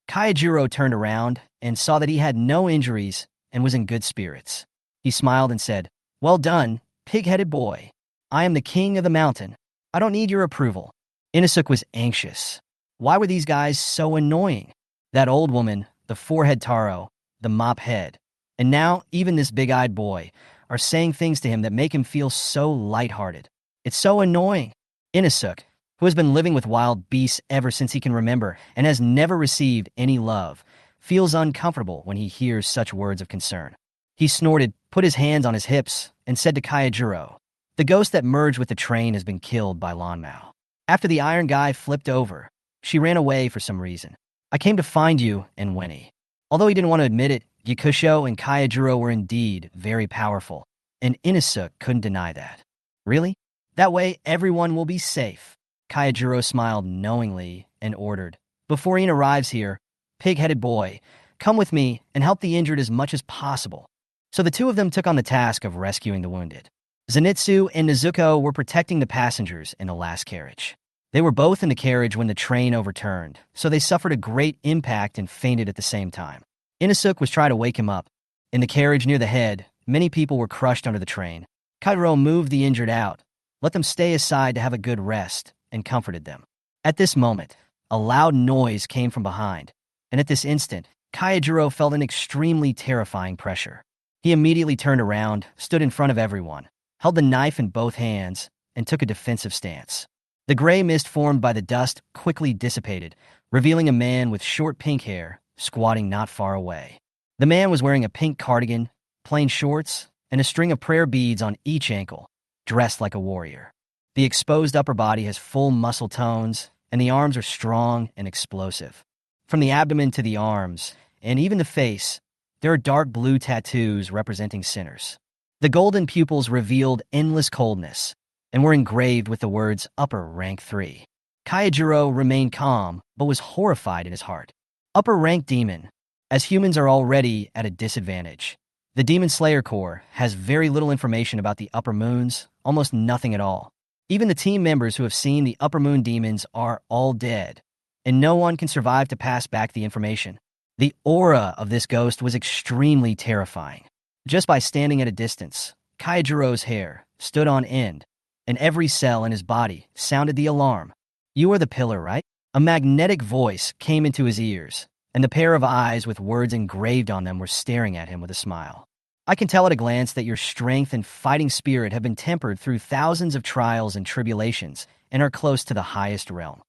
Kaijiro turned around and saw that he had no injuries and was in good spirits. He smiled and said, "Well done, pig-headed boy. I am the king of the mountain. I don't need your approval." Inosuke was anxious. Why were these guys so annoying? That old woman, the forehead Taro, the mop head, and now even this big-eyed boy are saying things to him that make him feel so lighthearted. It's so annoying. Inosuke, who has been living with wild beasts ever since he can remember and has never received any love, feels uncomfortable when he hears such words of concern. He snorted, put his hands on his hips, and said to Kaijiro, "The ghost that merged with the train has been killed by Lanmao." After the iron guy flipped over, she ran away for some reason. "I came to find you," and Winnie. Although he didn't want to admit it, Yakusho and Kaijiro were indeed very powerful, and Inosuke couldn't deny that. "Really? That way everyone will be safe." Kaijiro smiled knowingly and ordered, "Before Ian arrives here, pig-headed boy, come with me and help the injured as much as possible." So the two of them took on the task of rescuing the wounded. Zenitsu and Nezuko were protecting the passengers in the last carriage. They were both in the carriage when the train overturned, so they suffered a great impact and fainted at the same time. Inosuke was trying to wake him up. In the carriage near the head, many people were crushed under the train. Kairo moved the injured out, let them stay aside to have a good rest, and comforted them. At this moment, a loud noise came from behind, and at this instant, Kaijiro felt an extremely terrifying pressure. He immediately turned around, stood in front of everyone, held the knife in both hands, and took a defensive stance. The gray mist formed by the dust quickly dissipated, revealing a man with short pink hair squatting not far away. The man was wearing a pink cardigan, plain shorts, and a string of prayer beads on each ankle, dressed like a warrior. The exposed upper body has full muscle tones, and the arms are strong and explosive. From the abdomen to the arms, and even the face, there are dark blue tattoos representing sinners. The golden pupils revealed endless coldness, and were engraved with the words Upper Rank 3. Kaijiro remained calm, but was horrified in his heart. Upper Rank Demon. As humans are already at a disadvantage, the Demon Slayer Corps has very little information about the Upper Moons, almost nothing at all. Even the team members who have seen the Upper Moon demons are all dead, and no one can survive to pass back the information. The aura of this ghost was extremely terrifying. Just by standing at a distance, Kaijiro's hair stood on end, and every cell in his body sounded the alarm. "You are the pillar, right?" A magnetic voice came into his ears, and the pair of eyes with words engraved on them were staring at him with a smile. "I can tell at a glance that your strength and fighting spirit have been tempered through thousands of trials and tribulations and are close to the highest realm."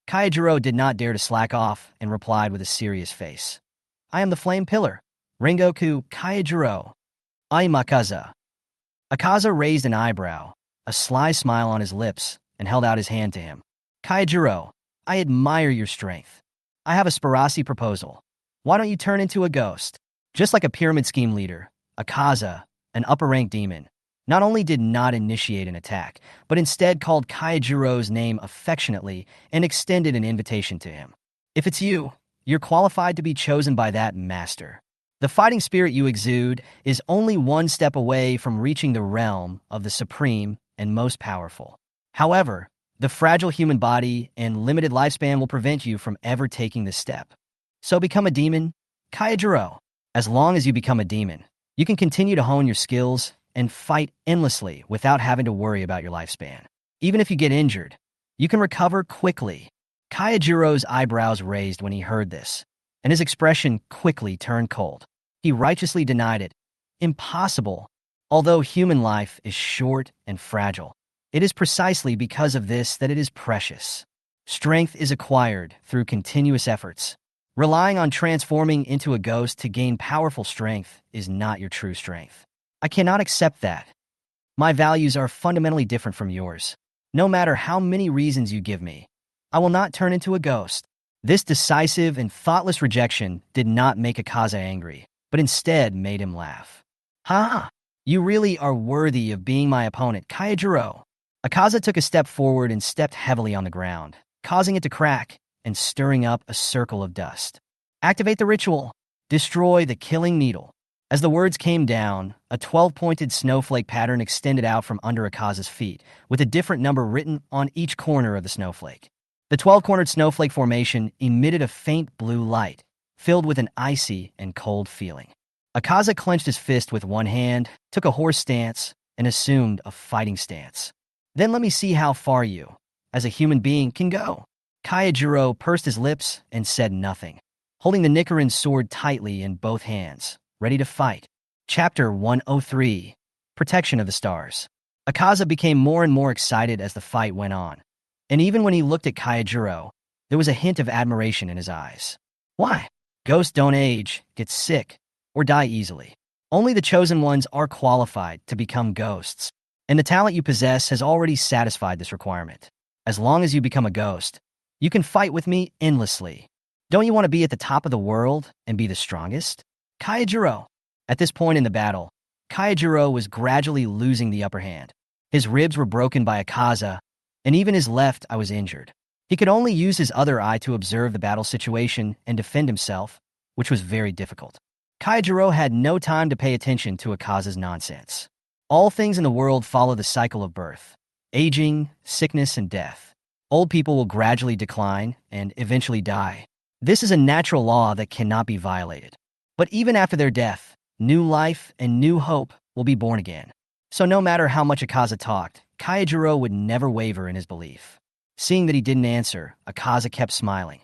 Kaijiro did not dare to slack off and replied with a serious face. "I am the Flame Pillar, Rengoku Kaijiro. Aimakaza." Akaza raised an eyebrow, a sly smile on his lips, and held out his hand to him. "Kaijiro, I admire your strength. I have a Sparasi proposal. Why don't you turn into a ghost? Just like a pyramid scheme leader, Akaza, an upper-rank demon, not only did not initiate an attack, but instead called Kaijuro's name affectionately and extended an invitation to him. If it's you, you're qualified to be chosen by that master. The fighting spirit you exude is only one step away from reaching the realm of the supreme and most powerful. However, the fragile human body and limited lifespan will prevent you from ever taking this step. So become a demon, Kaijuro. As long as you become a demon, you can continue to hone your skills and fight endlessly without having to worry about your lifespan. Even if you get injured, you can recover quickly. Kaijuro's eyebrows raised when he heard this, and his expression quickly turned cold. He righteously denied it. Impossible. Although human life is short and fragile, it is precisely because of this that it is precious. Strength is acquired through continuous efforts. Relying on transforming into a ghost to gain powerful strength is not your true strength. I cannot accept that. My values are fundamentally different from yours. No matter how many reasons you give me, I will not turn into a ghost. This decisive and thoughtless rejection did not make Akaza angry, but instead made him laugh. Ha! You really are worthy of being my opponent, Kaijuro. Akaza took a step forward and stepped heavily on the ground, causing it to crack and stirring up a circle of dust. Activate the ritual. Destroy the killing needle. As the words came down, a 12-pointed snowflake pattern extended out from under Akaza's feet, with a different number written on each corner of the snowflake. The 12-cornered snowflake formation emitted a faint blue light, filled with an icy and cold feeling. Akaza clenched his fist with one hand, took a horse stance, and assumed a fighting stance. Then let me see how far you, as a human being, can go. Kaijuro pursed his lips and said nothing, holding the Nichiren sword tightly in both hands, ready to fight. Chapter 103, Protection of the Stars. Akaza became more and more excited as the fight went on, and even when he looked at Kaijuro, there was a hint of admiration in his eyes. Why? Ghosts don't age, get sick, or die easily. Only the chosen ones are qualified to become ghosts, and the talent you possess has already satisfied this requirement. As long as you become a ghost, you can fight with me endlessly. Don't you want to be at the top of the world and be the strongest? Kaijuro. At this point in the battle, Kaijuro was gradually losing the upper hand. His ribs were broken by Akaza, and even his left eye was injured. He could only use his other eye to observe the battle situation and defend himself, which was very difficult. Kaijuro had no time to pay attention to Akaza's nonsense. All things in the world follow the cycle of birth, aging, sickness, and death. Old people will gradually decline and eventually die. This is a natural law that cannot be violated. But even after their death, new life and new hope will be born again. So no matter how much Akaza talked, Kaijuro would never waver in his belief. Seeing that he didn't answer, Akaza kept smiling.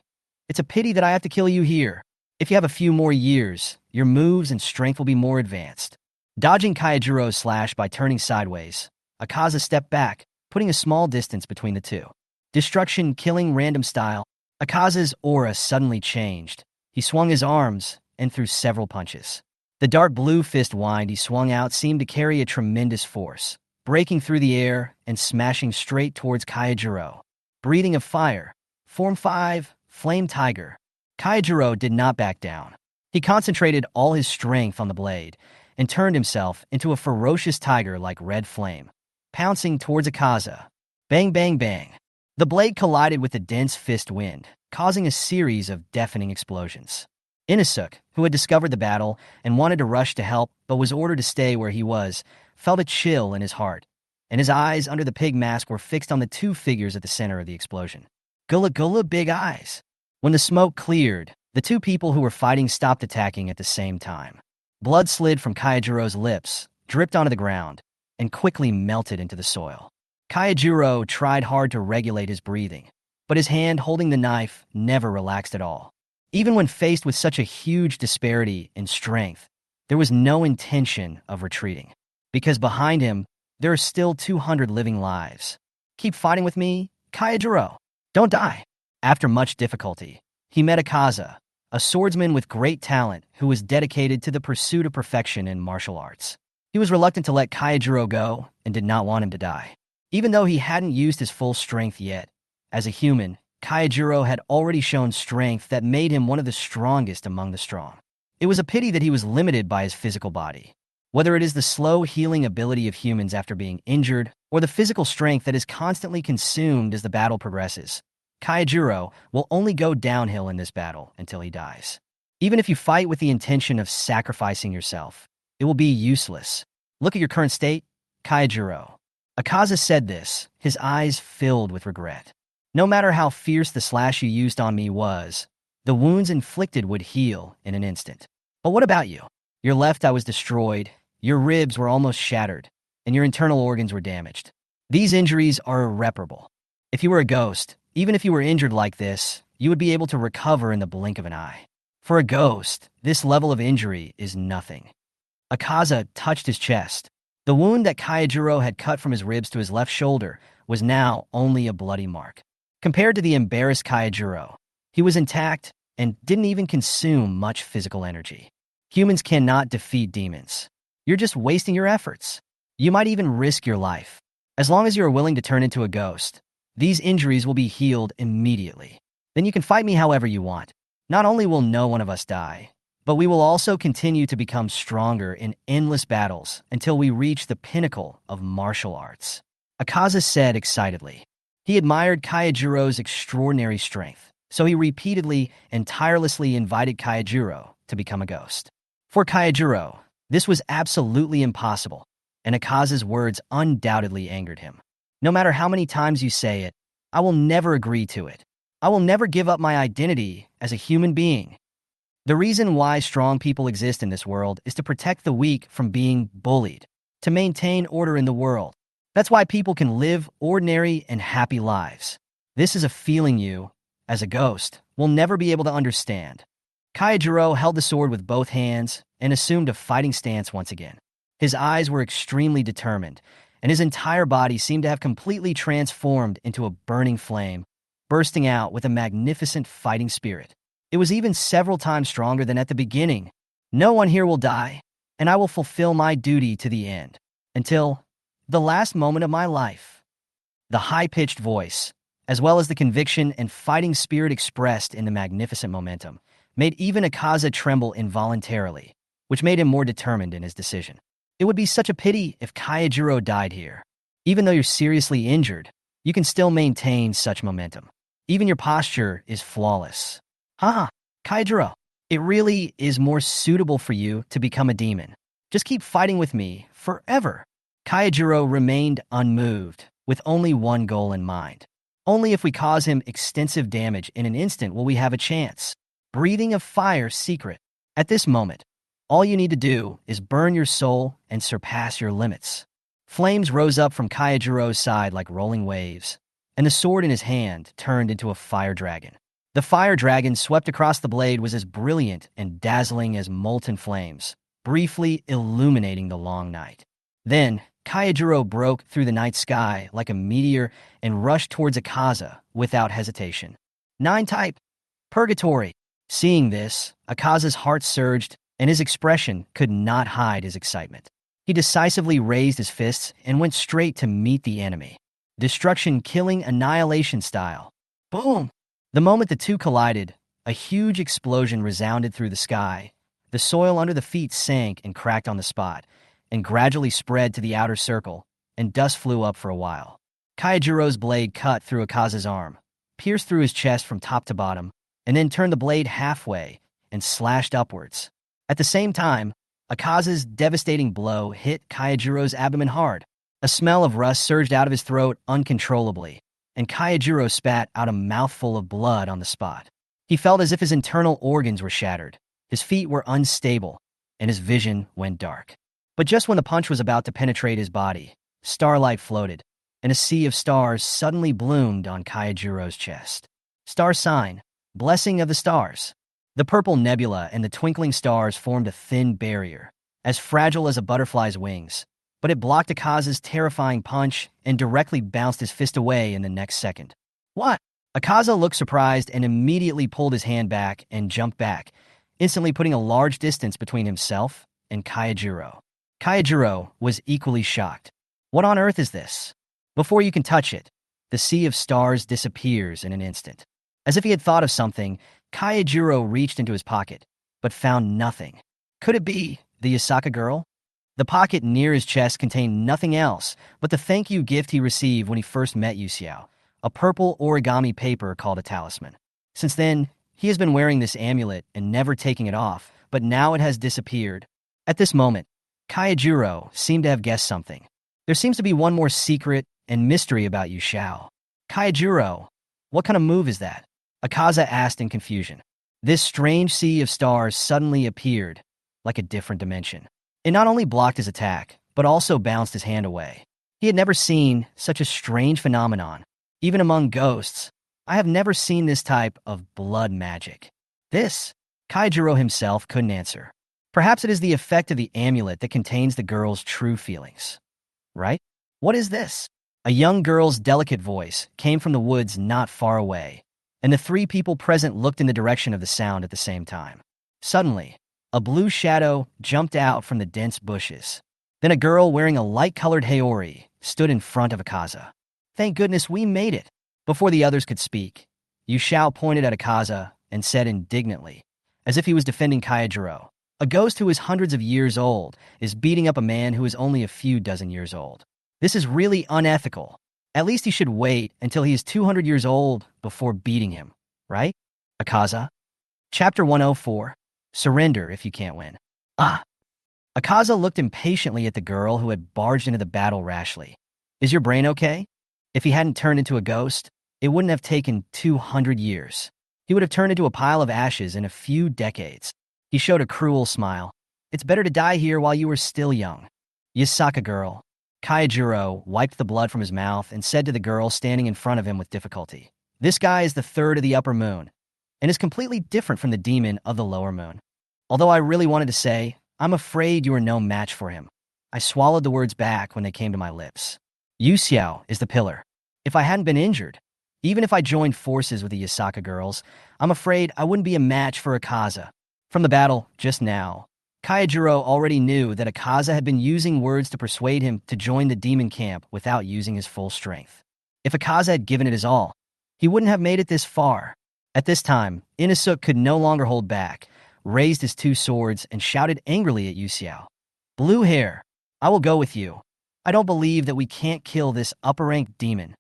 It's a pity that I have to kill you here. If you have a few more years, your moves and strength will be more advanced. Dodging Kaijuro's slash by turning sideways, Akaza stepped back, putting a small distance between the two. Destruction killing random style, Akaza's aura suddenly changed. He swung his arms and threw several punches. The dark blue fist wind he swung out seemed to carry a tremendous force, breaking through the air and smashing straight towards Kaijuro. Breathing of fire. Form 5, Flame Tiger. Kaijuro did not back down. He concentrated all his strength on the blade and turned himself into a ferocious tiger like red flame, pouncing towards Akaza. Bang, bang, bang. The blade collided with the dense fist wind, causing a series of deafening explosions. Inosuke, who had discovered the battle and wanted to rush to help but was ordered to stay where he was, felt a chill in his heart, and his eyes under the pig mask were fixed on the two figures at the center of the explosion. Gula Gula Big Eyes. When the smoke cleared, the two people who were fighting stopped attacking at the same time. Blood slid from Kaijuro's lips, dripped onto the ground, and quickly melted into the soil. Kaijuro tried hard to regulate his breathing, but his hand holding the knife never relaxed at all. Even when faced with such a huge disparity in strength, there was no intention of retreating, because behind him, there are still 200 living lives. Keep fighting with me, Kaijuro. Don't die. After much difficulty, he met Akaza, a swordsman with great talent who was dedicated to the pursuit of perfection in martial arts. He was reluctant to let Kaijuro go and did not want him to die. Even though he hadn't used his full strength yet, as a human, Kaijiro had already shown strength that made him one of the strongest among the strong. It was a pity that he was limited by his physical body. Whether it is the slow healing ability of humans after being injured, or the physical strength that is constantly consumed as the battle progresses, Kaijiro will only go downhill in this battle until he dies. Even if you fight with the intention of sacrificing yourself, it will be useless. Look at your current state, Kaijiro. Akaza said this, his eyes filled with regret. No matter how fierce the slash you used on me was, the wounds inflicted would heal in an instant. But what about you? Your left eye was destroyed, your ribs were almost shattered, and your internal organs were damaged. These injuries are irreparable. If you were a ghost, even if you were injured like this, you would be able to recover in the blink of an eye. For a ghost, this level of injury is nothing. Akaza touched his chest. The wound that Kaijiro had cut from his ribs to his left shoulder was now only a bloody mark. Compared to the embarrassed Kaijiro, he was intact and didn't even consume much physical energy. Humans cannot defeat demons. You're just wasting your efforts. You might even risk your life. As long as you are willing to turn into a ghost, these injuries will be healed immediately. Then you can fight me however you want. Not only will no one of us die, but we will also continue to become stronger in endless battles until we reach the pinnacle of martial arts. Akaza said excitedly. He admired Kaijiro's extraordinary strength, so he repeatedly and tirelessly invited Kaijiro to become a ghost. For Kaijiro, this was absolutely impossible, and Akaza's words undoubtedly angered him. No matter how many times you say it, I will never agree to it. I will never give up my identity as a human being. The reason why strong people exist in this world is to protect the weak from being bullied, to maintain order in the world. That's why people can live ordinary and happy lives. This is a feeling you, as a ghost, will never be able to understand. Kaijiro held the sword with both hands and assumed a fighting stance once again. His eyes were extremely determined, and his entire body seemed to have completely transformed into a burning flame, bursting out with a magnificent fighting spirit. It was even several times stronger than at the beginning. No one here will die, and I will fulfill my duty to the end, until the last moment of my life. The high-pitched voice, as well as the conviction and fighting spirit expressed in the magnificent momentum, made even Akaza tremble involuntarily, which made him more determined in his decision. It would be such a pity if Kaijiro died here. Even though you're seriously injured, you can still maintain such momentum. Even your posture is flawless. Kaijiro, it really is more suitable for you to become a demon. Just keep fighting with me forever. Kaijiro remained unmoved, with only one goal in mind. Only if we cause him extensive damage in an instant will we have a chance. Breathing of fire secret. At this moment, all you need to do is burn your soul and surpass your limits. Flames rose up from Kaijiro's side like rolling waves, and the sword in his hand turned into a fire dragon. The fire dragon swept across the blade was as brilliant and dazzling as molten flames, briefly illuminating the long night. Then, Kaijiro broke through the night sky like a meteor and rushed towards Akaza without hesitation. 9-type. Purgatory. Seeing this, Akaza's heart surged, and his expression could not hide his excitement. He decisively raised his fists and went straight to meet the enemy. Destruction killing annihilation style. Boom! The moment the two collided, a huge explosion resounded through the sky. The soil under the feet sank and cracked on the spot, and gradually spread to the outer circle, and dust flew up for a while. Kaijiro's blade cut through Akaza's arm, pierced through his chest from top to bottom, and then turned the blade halfway and slashed upwards. At the same time, Akaza's devastating blow hit Kaijiro's abdomen hard. A smell of rust surged out of his throat uncontrollably, and Kaijiro spat out a mouthful of blood on the spot. He felt as if his internal organs were shattered, his feet were unstable, and his vision went dark. But just when the punch was about to penetrate his body, starlight floated, and a sea of stars suddenly bloomed on Kaijiro's chest. Star sign, blessing of the stars. The purple nebula and the twinkling stars formed a thin barrier, as fragile as a butterfly's wings, but it blocked Akaza's terrifying punch and directly bounced his fist away in the next second. What? Akaza looked surprised and immediately pulled his hand back and jumped back, instantly putting a large distance between himself and Kaijiro. Kaijiro was equally shocked. What on earth is this? Before you can touch it, The sea of stars disappears in an instant. As if he had thought of something, Kaijiro reached into his pocket, but found nothing. Could it be the Yasaka girl? The pocket near his chest contained nothing else but the thank you gift he received when he first met Yuxiao, a purple origami paper called a talisman. Since then, he has been wearing this amulet and never taking it off, but now it has disappeared. At this moment, Kaijiro seemed to have guessed something. There seems to be one more secret and mystery about Yuxiao. Kaijiro, what kind of move is that? Akaza asked in confusion. This strange sea of stars suddenly appeared, like a different dimension. It not only blocked his attack, but also bounced his hand away. He had never seen such a strange phenomenon. Even among ghosts, I have never seen this type of blood magic. This, Kaijiro himself couldn't answer. Perhaps it is the effect of the amulet that contains the girl's true feelings. Right? What is this? A young girl's delicate voice came from the woods not far away, and the three people present looked in the direction of the sound at the same time. Suddenly, a blue shadow jumped out from the dense bushes. Then a girl wearing a light-colored haori stood in front of Akaza. Thank goodness we made it. Before the others could speak, Yuxiao pointed at Akaza and said indignantly, as if he was defending Kaijiro, a ghost who is hundreds of years old is beating up a man who is only a few dozen years old. This is really unethical. At least he should wait until he is 200 years old before beating him, right? Akaza? Chapter 104. Surrender if you can't win. Akaza looked impatiently at the girl who had barged into the battle rashly. Is your brain okay? If he hadn't turned into a ghost, it wouldn't have taken 200 years. He would have turned into a pile of ashes in a few decades. He showed a cruel smile. It's better to die here while you are still young. Yasaka girl. Kaijiro wiped the blood from his mouth and said to the girl standing in front of him with difficulty, this guy is the third of the upper moon, and is completely different from the demon of the lower moon. Although I really wanted to say, I'm afraid you are no match for him. I swallowed the words back when they came to my lips. Yuxiao is the pillar. If I hadn't been injured, even if I joined forces with the Yasaka girls, I'm afraid I wouldn't be a match for Akaza. From the battle just now, Kaijiro already knew that Akaza had been using words to persuade him to join the demon camp without using his full strength. If Akaza had given it his all, he wouldn't have made it this far. At this time, Inosuke could no longer hold back, raised his two swords, and shouted angrily at Yuxiao. Blue hair, I will go with you. I don't believe that we can't kill this upper-ranked demon.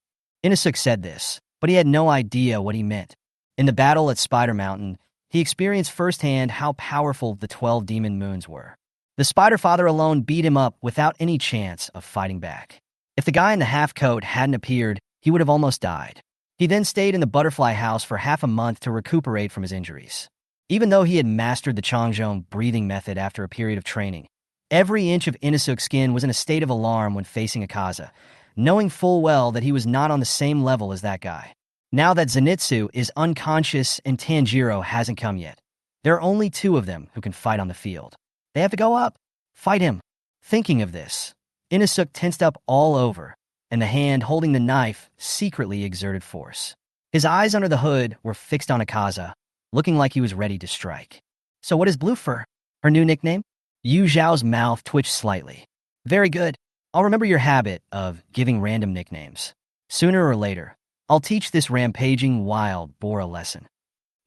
Inosuke said this, but he had no idea what he meant. In the battle at Spider Mountain, he experienced firsthand how powerful the 12 demon moons were. The Spider Father alone beat him up without any chance of fighting back. If the guy in the half-coat hadn't appeared, he would have almost died. He then stayed in the butterfly house for half a month to recuperate from his injuries. Even though he had mastered the Changzhong breathing method after a period of training, every inch of Inosuke's skin was in a state of alarm when facing Akaza, knowing full well that he was not on the same level as that guy. Now that Zenitsu is unconscious and Tanjiro hasn't come yet, there are only two of them who can fight on the field. They have to go up. Fight him. Thinking of this, Inosuke tensed up all over, and the hand holding the knife secretly exerted force. His eyes under the hood were fixed on Akaza, looking like he was ready to strike. So what is Blue Fur? Her new nickname? Yu Zhao's mouth twitched slightly. Very good. I'll remember your habit of giving random nicknames. Sooner or later, I'll teach this rampaging wild boar a lesson.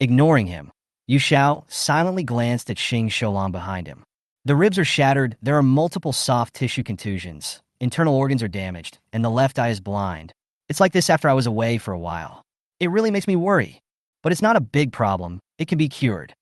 Ignoring him, Yu Zhao silently glanced at Xing Sholan behind him. The ribs are shattered, there are multiple soft tissue contusions, internal organs are damaged, and the left eye is blind. It's like this after I was away for a while. It really makes me worry. But it's not a big problem. It can be cured.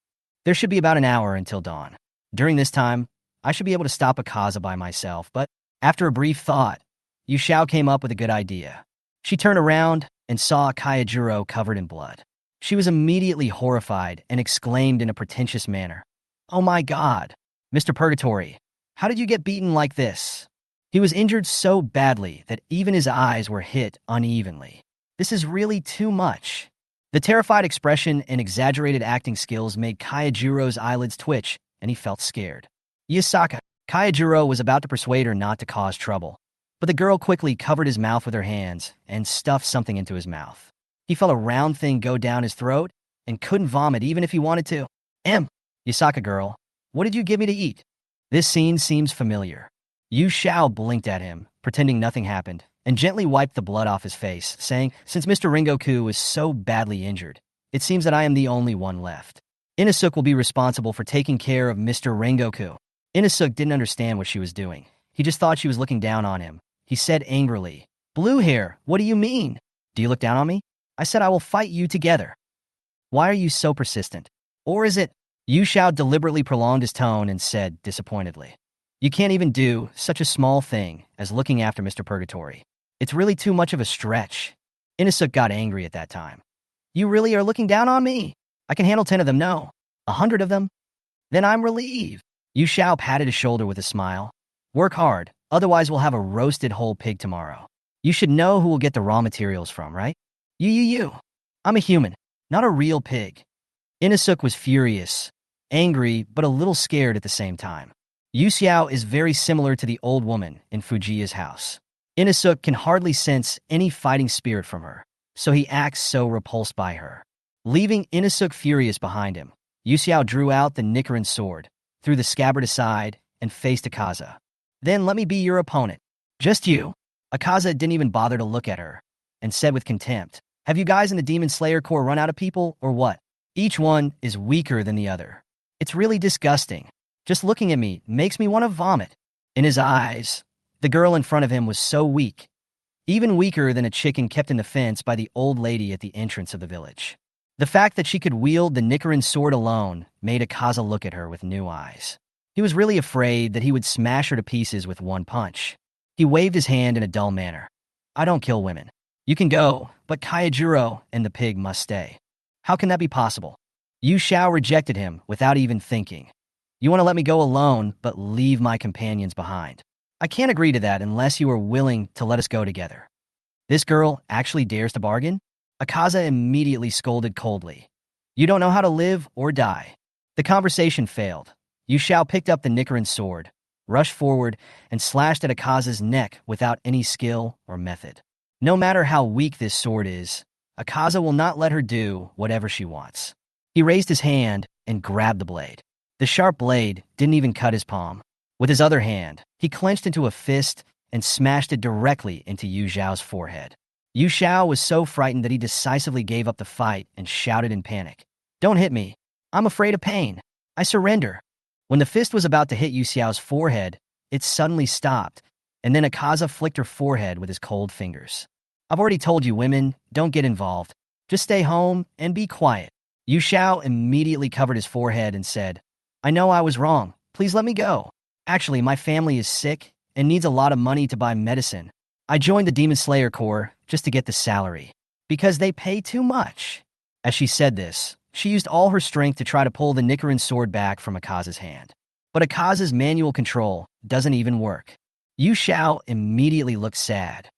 There should be about an hour until dawn. During this time, I should be able to stop Akaza by myself, but after a brief thought, Yu Zhao came up with a good idea. She turned around and saw Kaijiro covered in blood. She was immediately horrified and exclaimed in a pretentious manner, Oh my God, Mr. Purgatory, how did you get beaten like this? He was injured so badly that even his eyes were hit unevenly. This is really too much. The terrified expression and exaggerated acting skills made Kaijiro's eyelids twitch, and he felt scared. Yasaka. Kaijiro was about to persuade her not to cause trouble, but the girl quickly covered his mouth with her hands and stuffed something into his mouth. He felt a round thing go down his throat and couldn't vomit even if he wanted to. Yasaka girl, what did you give me to eat? This scene seems familiar. Yu Xiao blinked at him, pretending nothing happened, and gently wiped the blood off his face, saying, "Since Mr. Ringoku is so badly injured, it seems that I am the only one left. Inosuke will be responsible for taking care of Mr. Ringoku." Inosuke didn't understand what she was doing. He just thought she was looking down on him. He said angrily, "Blue hair, what do you mean? Do you look down on me? I said I will fight you together. Why are you so persistent? Or is it?" Yu Xiao deliberately prolonged his tone and said disappointedly, "You can't even do such a small thing as looking after Mr. Purgatory. It's really too much of a stretch." Inosuke got angry at that time. "You really are looking down on me? I can handle 10 of them, no. 100 of them? Then I'm relieved." Yu Xiao patted his shoulder with a smile. "Work hard, otherwise we'll have a roasted whole pig tomorrow. You should know who will get the raw materials from, right? You. I'm a human, not a real pig." Inosuke was furious, angry, but a little scared at the same time. Yu Xiao is very similar to the old woman in Fujiya's house. Inosuke can hardly sense any fighting spirit from her, so he acts so repulsed by her. Leaving Inosuke furious behind him, Yu Xiao drew out the Nichiren sword, threw the scabbard aside, and faced Akaza. "Then let me be your opponent. Just you." Akaza didn't even bother to look at her, and said with contempt, "Have you guys in the Demon Slayer Corps run out of people, or what? Each one is weaker than the other. It's really disgusting. Just looking at me makes me want to vomit." In his eyes, the girl in front of him was so weak, even weaker than a chicken kept in the fence by the old lady at the entrance of the village. The fact that she could wield the Nichiren sword alone made Akaza look at her with new eyes. He was really afraid that he would smash her to pieces with one punch. He waved his hand in a dull manner. "I don't kill women. You can go, but Kaijuro and the pig must stay." "How can that be possible?" Yu Xiao rejected him without even thinking. "You want to let me go alone, but leave my companions behind. I can't agree to that unless you are willing to let us go together." "This girl actually dares to bargain?" Akaza immediately scolded coldly. "You don't know how to live or die." The conversation failed. Yu Xiao picked up the Nichiren sword, rushed forward, and slashed at Akaza's neck without any skill or method. No matter how weak this sword is, Akaza will not let her do whatever she wants. He raised his hand and grabbed the blade. The sharp blade didn't even cut his palm. With his other hand, he clenched into a fist and smashed it directly into Yu Xiao's forehead. Yu Xiao was so frightened that he decisively gave up the fight and shouted in panic, "Don't hit me. I'm afraid of pain. I surrender." When the fist was about to hit Yu Xiao's forehead, it suddenly stopped, and then Akaza flicked her forehead with his cold fingers. "I've already told you, women, don't get involved. Just stay home and be quiet." Yu Xiao immediately covered his forehead and said, "I know I was wrong. Please let me go. Actually, my family is sick and needs a lot of money to buy medicine. I joined the Demon Slayer Corps just to get the salary, because they pay too much." As she said this, she used all her strength to try to pull the Nichiren sword back from Akaza's hand. But Akaza's manual control doesn't even work. Yu Xiao immediately looked sad.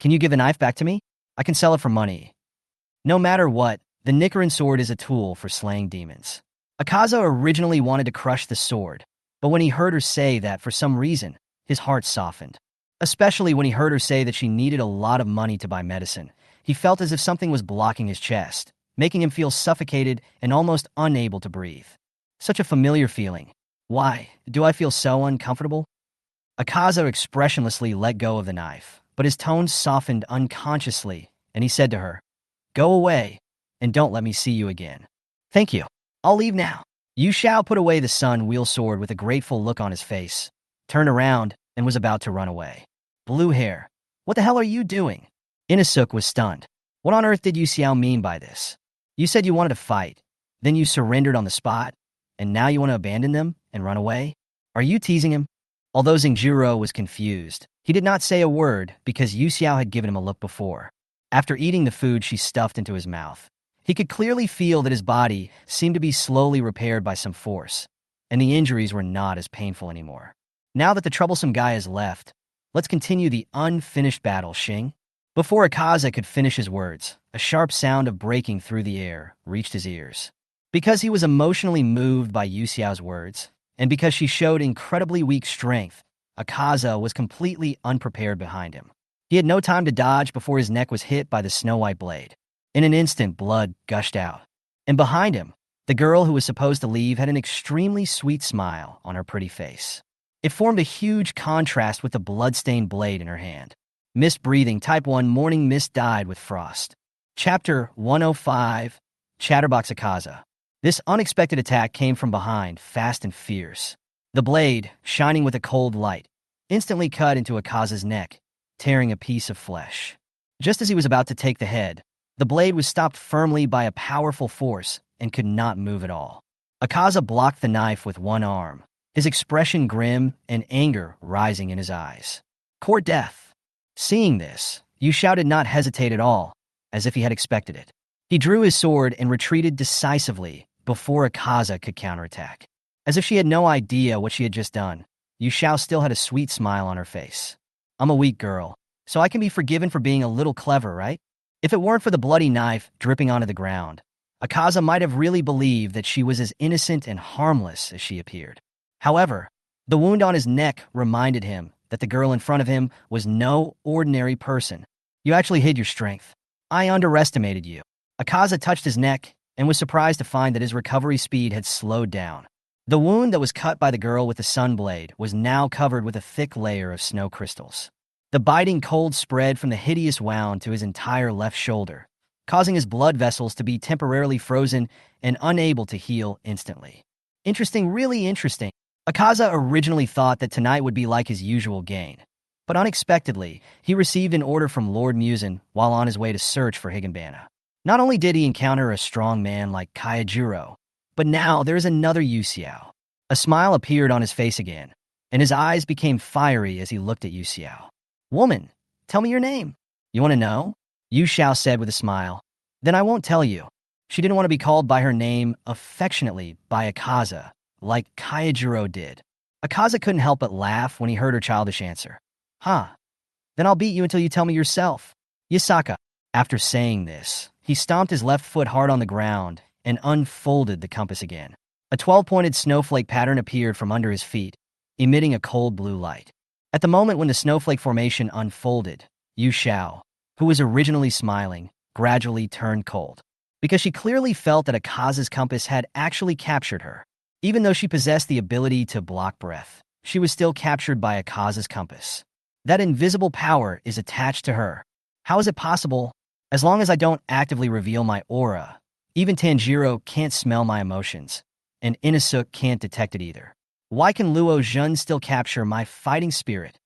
"Can you give the knife back to me? I can sell it for money." No matter what, the Nichiren sword is a tool for slaying demons. Akaza originally wanted to crush the sword, but when he heard her say that for some reason, his heart softened. Especially when he heard her say that she needed a lot of money to buy medicine. He felt as if something was blocking his chest, making him feel suffocated and almost unable to breathe. Such a familiar feeling. Why do I feel so uncomfortable? Akaza expressionlessly let go of the knife, but his tone softened unconsciously, and he said to her, "Go away, and don't let me see you again." "Thank you. I'll leave now." Yu Xiao put away the sun wheel sword with a grateful look on his face, turned around, and was about to run away. "Blue hair, what the hell are you doing?" Inosuke was stunned. What on earth did Yu Xiao mean by this? You said you wanted to fight, then you surrendered on the spot, and now you want to abandon them and run away? Are you teasing him? Although Zenjiro was confused, he did not say a word because Yu Xiao had given him a look before. After eating the food she stuffed into his mouth, he could clearly feel that his body seemed to be slowly repaired by some force, and the injuries were not as painful anymore. Now that the troublesome guy has left, let's continue the unfinished battle, Xing. Before Akaza could finish his words, a sharp sound of breaking through the air reached his ears. Because he was emotionally moved by Yu Xiao's words, and because she showed incredibly weak strength, Akaza was completely unprepared behind him. He had no time to dodge before his neck was hit by the snow-white blade. In an instant, blood gushed out. And behind him, the girl who was supposed to leave had an extremely sweet smile on her pretty face. It formed a huge contrast with the blood-stained blade in her hand. Missed breathing, type 1 morning mist dyed with frost. Chapter 105, Chatterbox Akaza. This unexpected attack came from behind, fast and fierce. The blade, shining with a cold light, instantly cut into Akaza's neck, tearing a piece of flesh. Just as he was about to take the head, the blade was stopped firmly by a powerful force and could not move at all. Akaza blocked the knife with one arm, his expression grim and anger rising in his eyes. Court death. Seeing this, Yushao did not hesitate at all, as if he had expected it. He drew his sword and retreated decisively before Akaza could counterattack. As if she had no idea what she had just done, Yushao still had a sweet smile on her face. I'm a weak girl, so I can be forgiven for being a little clever, right? If it weren't for the bloody knife dripping onto the ground, Akaza might have really believed that she was as innocent and harmless as she appeared. However, the wound on his neck reminded him that the girl in front of him was no ordinary person. You actually hid your strength. I underestimated you. Akaza touched his neck and was surprised to find that his recovery speed had slowed down. The wound that was cut by the girl with the sun blade was now covered with a thick layer of snow crystals. The biting cold spread from the hideous wound to his entire left shoulder, causing his blood vessels to be temporarily frozen and unable to heal instantly. Interesting, really interesting. Akaza originally thought that tonight would be like his usual gain, but unexpectedly, he received an order from Lord Muzan while on his way to search for Higanbana. Not only did he encounter a strong man like Kaijiro, but now there is another Yuxiao. A smile appeared on his face again, and his eyes became fiery as he looked at Yuxiao. Woman, tell me your name. You want to know? Yuxiao said with a smile. Then I won't tell you. She didn't want to be called by her name affectionately by Akaza, like Kaijiro did. Akaza couldn't help but laugh when he heard her childish answer. Huh. Then I'll beat you until you tell me yourself. Yasaka. After saying this, he stomped his left foot hard on the ground and unfolded the compass again. A 12-pointed snowflake pattern appeared from under his feet, emitting a cold blue light. At the moment when the snowflake formation unfolded, Yuxiao, who was originally smiling, gradually turned cold, because she clearly felt that Akaza's compass had actually captured her. Even though she possessed the ability to block breath, she was still captured by Akaza's compass. That invisible power is attached to her. How is it possible? As long as I don't actively reveal my aura, even Tanjiro can't smell my emotions, and Inosuke can't detect it either. Why can Luo Jun still capture my fighting spirit?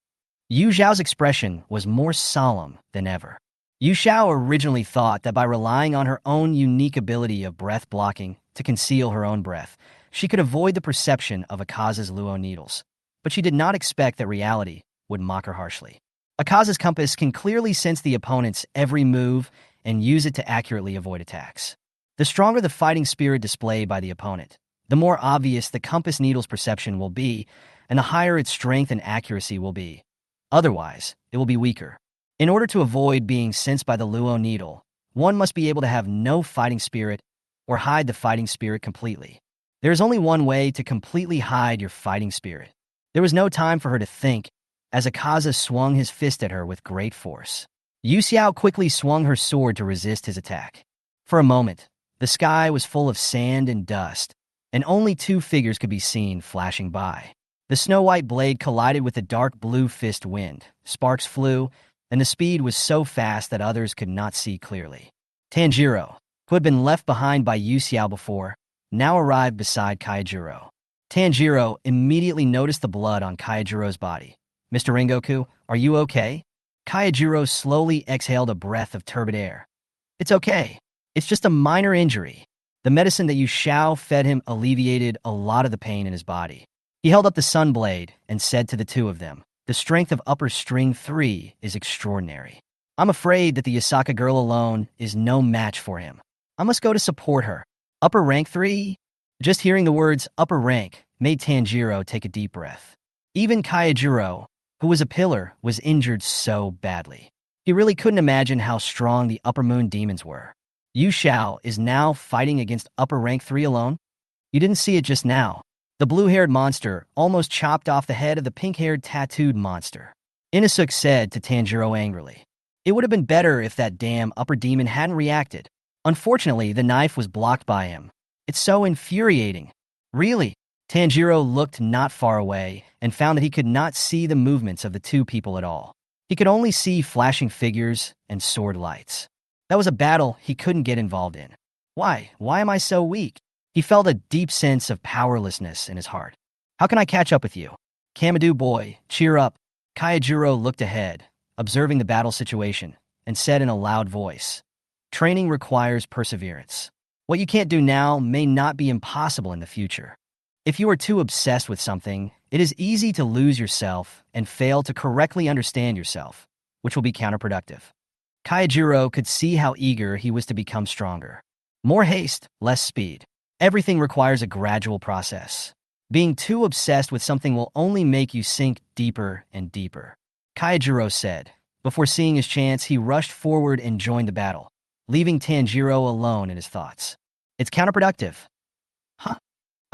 Yu Zhao's expression was more solemn than ever. Yu Zhao originally thought that by relying on her own unique ability of breath blocking to conceal her own breath, she could avoid the perception of Akaza's Luo needles. But she did not expect that reality would mock her harshly. Akaza's compass can clearly sense the opponent's every move and use it to accurately avoid attacks. The stronger the fighting spirit displayed by the opponent, the more obvious the compass needle's perception will be, and the higher its strength and accuracy will be. Otherwise, it will be weaker. In order to avoid being sensed by the Luo needle, one must be able to have no fighting spirit or hide the fighting spirit completely. There is only one way to completely hide your fighting spirit. There was no time for her to think, as Akaza swung his fist at her with great force. Yu Xiao quickly swung her sword to resist his attack. For a moment, the sky was full of sand and dust, and only two figures could be seen flashing by. The snow-white blade collided with the dark blue fist wind, sparks flew, and the speed was so fast that others could not see clearly. Tanjiro, who had been left behind by Yu Xiao before, now arrived beside Kaijiro. Tanjiro immediately noticed the blood on Kaijiro's body. Mr. Rengoku, are you okay? Kaijiro slowly exhaled a breath of turbid air. It's okay. It's just a minor injury. The medicine that Yu Xiao fed him alleviated a lot of the pain in his body. He held up the sun blade and said to the two of them, the strength of upper string 3 is extraordinary. I'm afraid that the Yasaka girl alone is no match for him. I must go to support her. Upper rank 3? Just hearing the words upper rank made Tanjiro take a deep breath. Even Kaijiro, who was a pillar, was injured so badly. He really couldn't imagine how strong the upper moon demons were. Yu Xiao is now fighting against upper rank 3 alone? You didn't see it just now. The blue-haired monster almost chopped off the head of the pink-haired tattooed monster. Inosuke said to Tanjiro angrily. It would have been better if that damn upper demon hadn't reacted. Unfortunately, the knife was blocked by him. It's so infuriating. Really? Tanjiro looked not far away and found that he could not see the movements of the two people at all. He could only see flashing figures and sword lights. That was a battle he couldn't get involved in. Why? Why am I so weak? He felt a deep sense of powerlessness in his heart. How can I catch up with you? Kamadu boy, cheer up. Kayajuro looked ahead, observing the battle situation, and said in a loud voice, training requires perseverance. What you can't do now may not be impossible in the future. If you are too obsessed with something, it is easy to lose yourself and fail to correctly understand yourself, which will be counterproductive. Kayajuro could see how eager he was to become stronger. More haste, less speed. Everything requires a gradual process. Being too obsessed with something will only make you sink deeper and deeper. Kayajuro said. Before seeing his chance, he rushed forward and joined the battle, leaving Tanjiro alone in his thoughts. It's counterproductive. Huh?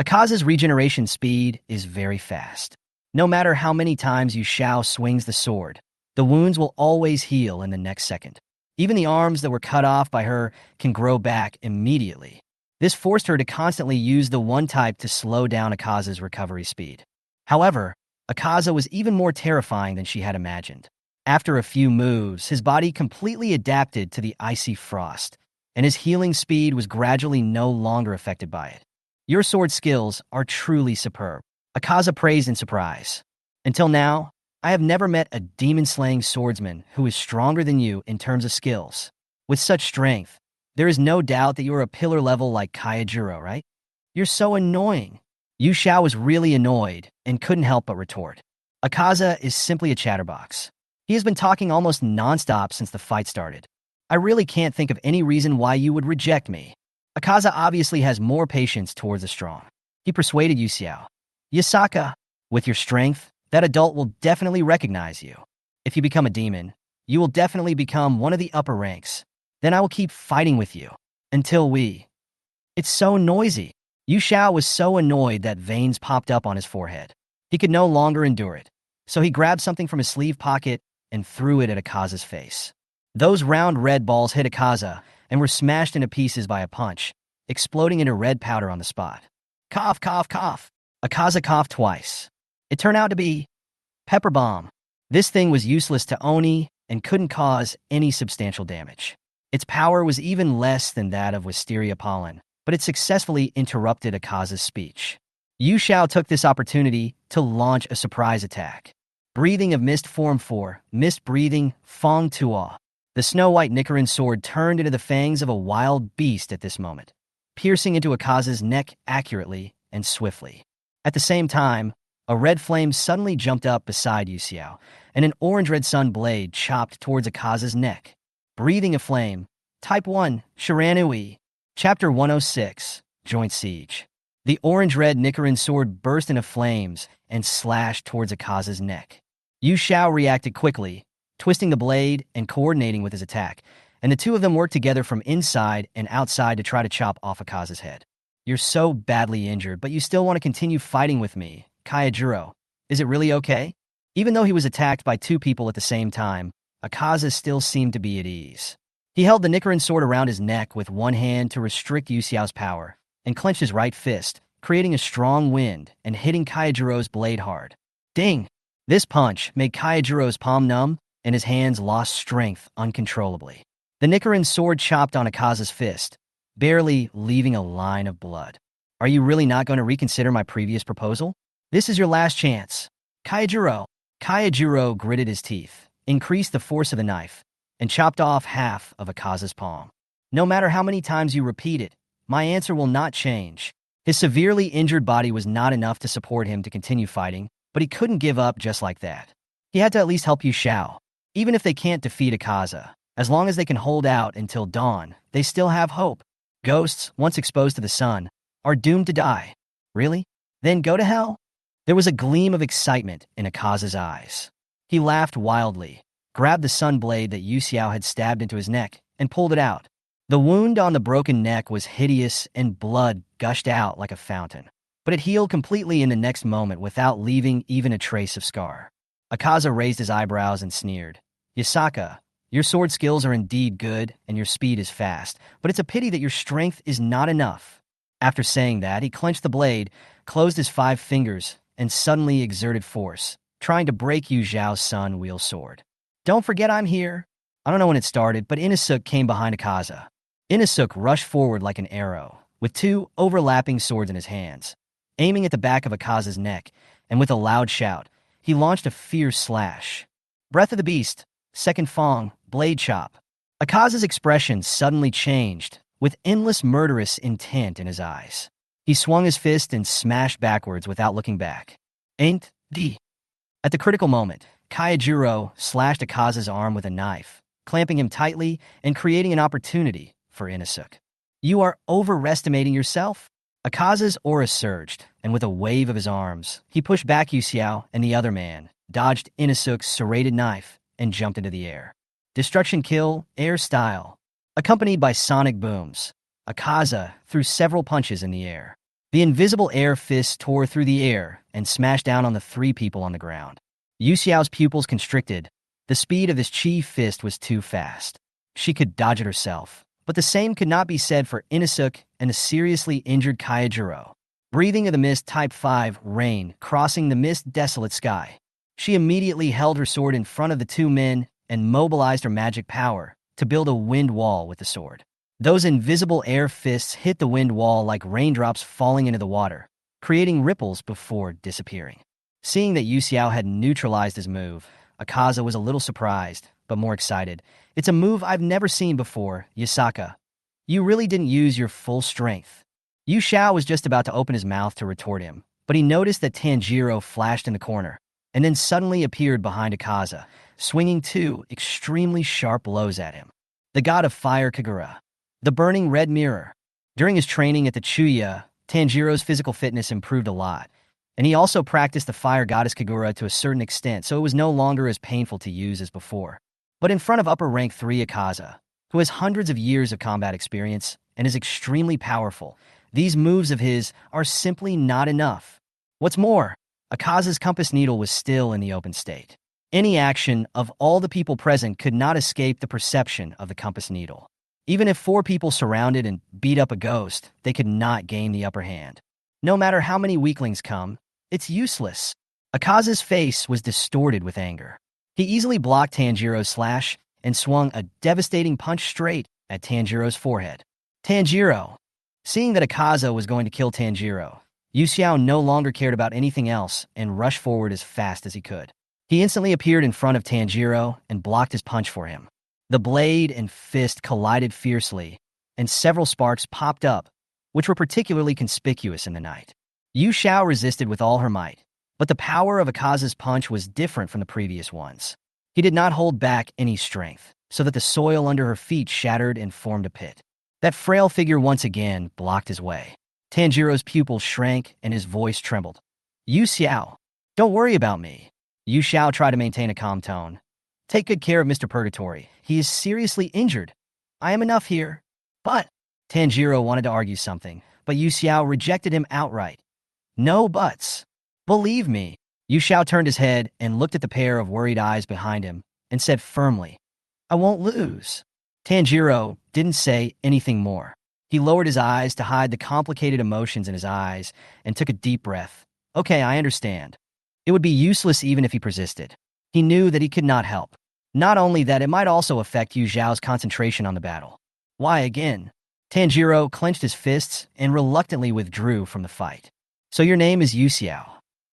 Akaza's regeneration speed is very fast. No matter how many times Yu Xiao swings the sword, the wounds will always heal in the next second. Even the arms that were cut off by her can grow back immediately. This forced her to constantly use the one type to slow down Akaza's recovery speed. However, Akaza was even more terrifying than she had imagined. After a few moves, his body completely adapted to the icy frost, and his healing speed was gradually no longer affected by it. Your sword skills are truly superb, Akaza praised in surprise. Until now, I have never met a demon-slaying swordsman who is stronger than you in terms of skills. With such strength, there is no doubt that you're a pillar level like Kayajuro, right? You're so annoying. Yu Xiao was really annoyed and couldn't help but retort. Akaza is simply a chatterbox. He has been talking almost nonstop since the fight started. I really can't think of any reason why you would reject me. Akaza obviously has more patience towards the strong. He persuaded Yu Xiao. Yasaka, with your strength, that adult will definitely recognize you. If you become a demon, you will definitely become one of the upper ranks. Then I will keep fighting with you. Until we... It's so noisy. Yu Xiao was so annoyed that veins popped up on his forehead. He could no longer endure it. So he grabbed something from his sleeve pocket and threw it at Akaza's face. Those round red balls hit Akaza and were smashed into pieces by a punch, exploding into red powder on the spot. Cough, cough, cough. Akaza coughed twice. It turned out to be pepper bomb. This thing was useless to Oni and couldn't cause any substantial damage. Its power was even less than that of Wisteria pollen, but it successfully interrupted Akaza's speech. Yu Xiao took this opportunity to launch a surprise attack. Breathing of Mist Form 4, Mist Breathing, Fong Tuo. The snow-white Nichiren sword turned into the fangs of a wild beast at this moment, piercing into Akaza's neck accurately and swiftly. At the same time, a red flame suddenly jumped up beside Yu Xiao, and an orange-red sun blade chopped towards Akaza's neck. Breathing of Flame, Type 1, Shiranui. Chapter 106, Joint Siege. The orange-red Nichiren sword burst into flames and slashed towards Akaza's neck. Yu Xiao reacted quickly, twisting the blade and coordinating with his attack, and the two of them worked together from inside and outside to try to chop off Akaza's head. You're so badly injured, but you still want to continue fighting with me, Kayajuro. Is it really okay? Even though he was attacked by two people at the same time, Akaza still seemed to be at ease. He held the Nichiren sword around his neck with one hand to restrict Yu Xiao's power, and clenched his right fist, creating a strong wind and hitting Kayajuro's blade hard. Ding! This punch made Kayajuro's palm numb, and his hands lost strength uncontrollably. The Nichiren sword chopped on Akaza's fist, barely leaving a line of blood. Are you really not going to reconsider my previous proposal? This is your last chance. Kayajuro. Kayajuro gritted his teeth, increased the force of the knife, and chopped off half of Akaza's palm. No matter how many times you repeat it, my answer will not change. His severely injured body was not enough to support him to continue fighting, but he couldn't give up just like that. He had to at least help Yu Xiao. Even if they can't defeat Akaza, as long as they can hold out until dawn, they still have hope. Ghosts, once exposed to the sun, are doomed to die. Really? Then go to hell? There was a gleam of excitement in Akaza's eyes. He laughed wildly, grabbed the sun blade that Yu Xiao had stabbed into his neck, and pulled it out. The wound on the broken neck was hideous and blood gushed out like a fountain, but it healed completely in the next moment without leaving even a trace of scar. Akaza raised his eyebrows and sneered. Yasaka, your sword skills are indeed good and your speed is fast, but it's a pity that your strength is not enough. After saying that, he clenched the blade, closed his 5 fingers, and suddenly exerted force, trying to break Yu Zhao's sun wheel sword. Don't forget I'm here. I don't know when it started, but Inosuke came behind Akaza. Inosuke rushed forward like an arrow, with two overlapping swords in his hands. Aiming at the back of Akaza's neck, and with a loud shout, he launched a fierce slash. Breath of the Beast, Second Fong, Blade Chop. Akaza's expression suddenly changed, with endless murderous intent in his eyes. He swung his fist and smashed backwards without looking back. Ain't the. At the critical moment, Kaijiro slashed Akaza's arm with a knife, clamping him tightly and creating an opportunity for Inosuke. You are overestimating yourself? Akaza's aura surged, and with a wave of his arms, he pushed back Yuxiao and the other man, dodged Inosuke's serrated knife, and jumped into the air. Destruction kill, air style. Accompanied by sonic booms, Akaza threw several punches in the air. The invisible air fist tore through the air and smashed down on the three people on the ground. Yuxiao's pupils constricted. The speed of this chi fist was too fast. She could dodge it herself, but the same could not be said for Inosuke and the seriously injured Kaijiro. Breathing of the mist Type 5, rain, crossing the mist desolate sky. She immediately held her sword in front of the two men and mobilized her magic power to build a wind wall with the sword. Those invisible air fists hit the wind wall like raindrops falling into the water, creating ripples before disappearing. Seeing that Yuxiao had neutralized his move, Akaza was a little surprised, but more excited. It's a move I've never seen before, Yasaka. You really didn't use your full strength. Yuxiao was just about to open his mouth to retort him, but he noticed that Tanjiro flashed in the corner, and then suddenly appeared behind Akaza, swinging two extremely sharp blows at him. The god of fire Kagura. The burning red mirror. During his training at the Chuya, Tanjiro's physical fitness improved a lot, and he also practiced the fire goddess Kagura to a certain extent, so it was no longer as painful to use as before. But in front of upper rank 3 Akaza, who has hundreds of years of combat experience and is extremely powerful, these moves of his are simply not enough. What's more, Akaza's compass needle was still in the open state. Any action of all the people present could not escape the perception of the compass needle. Even if 4 people surrounded and beat up a ghost, they could not gain the upper hand. No matter how many weaklings come, it's useless. Akaza's face was distorted with anger. He easily blocked Tanjiro's slash and swung a devastating punch straight at Tanjiro's forehead. Tanjiro. Seeing that Akaza was going to kill Tanjiro, Yuxiao no longer cared about anything else and rushed forward as fast as he could. He instantly appeared in front of Tanjiro and blocked his punch for him. The blade and fist collided fiercely, and several sparks popped up, which were particularly conspicuous in the night. Yuxiao resisted with all her might, but the power of Akaza's punch was different from the previous ones. He did not hold back any strength, so that the soil under her feet shattered and formed a pit. That frail figure once again blocked his way. Tanjiro's pupils shrank and his voice trembled. Yuxiao, don't worry about me. Yuxiao tried to maintain a calm tone. Take good care of Mr. Purgatory. He is seriously injured. I am enough here. But Tanjiro wanted to argue something, but Yuxiao rejected him outright. No buts. Believe me. Yuxiao turned his head and looked at the pair of worried eyes behind him and said firmly, I won't lose. Tanjiro didn't say anything more. He lowered his eyes to hide the complicated emotions in his eyes and took a deep breath. Okay, I understand. It would be useless even if he persisted. He knew that he could not help. Not only that, it might also affect Yu Zhao's concentration on the battle. Why again? Tanjiro clenched his fists and reluctantly withdrew from the fight. So your name is Yuxiao.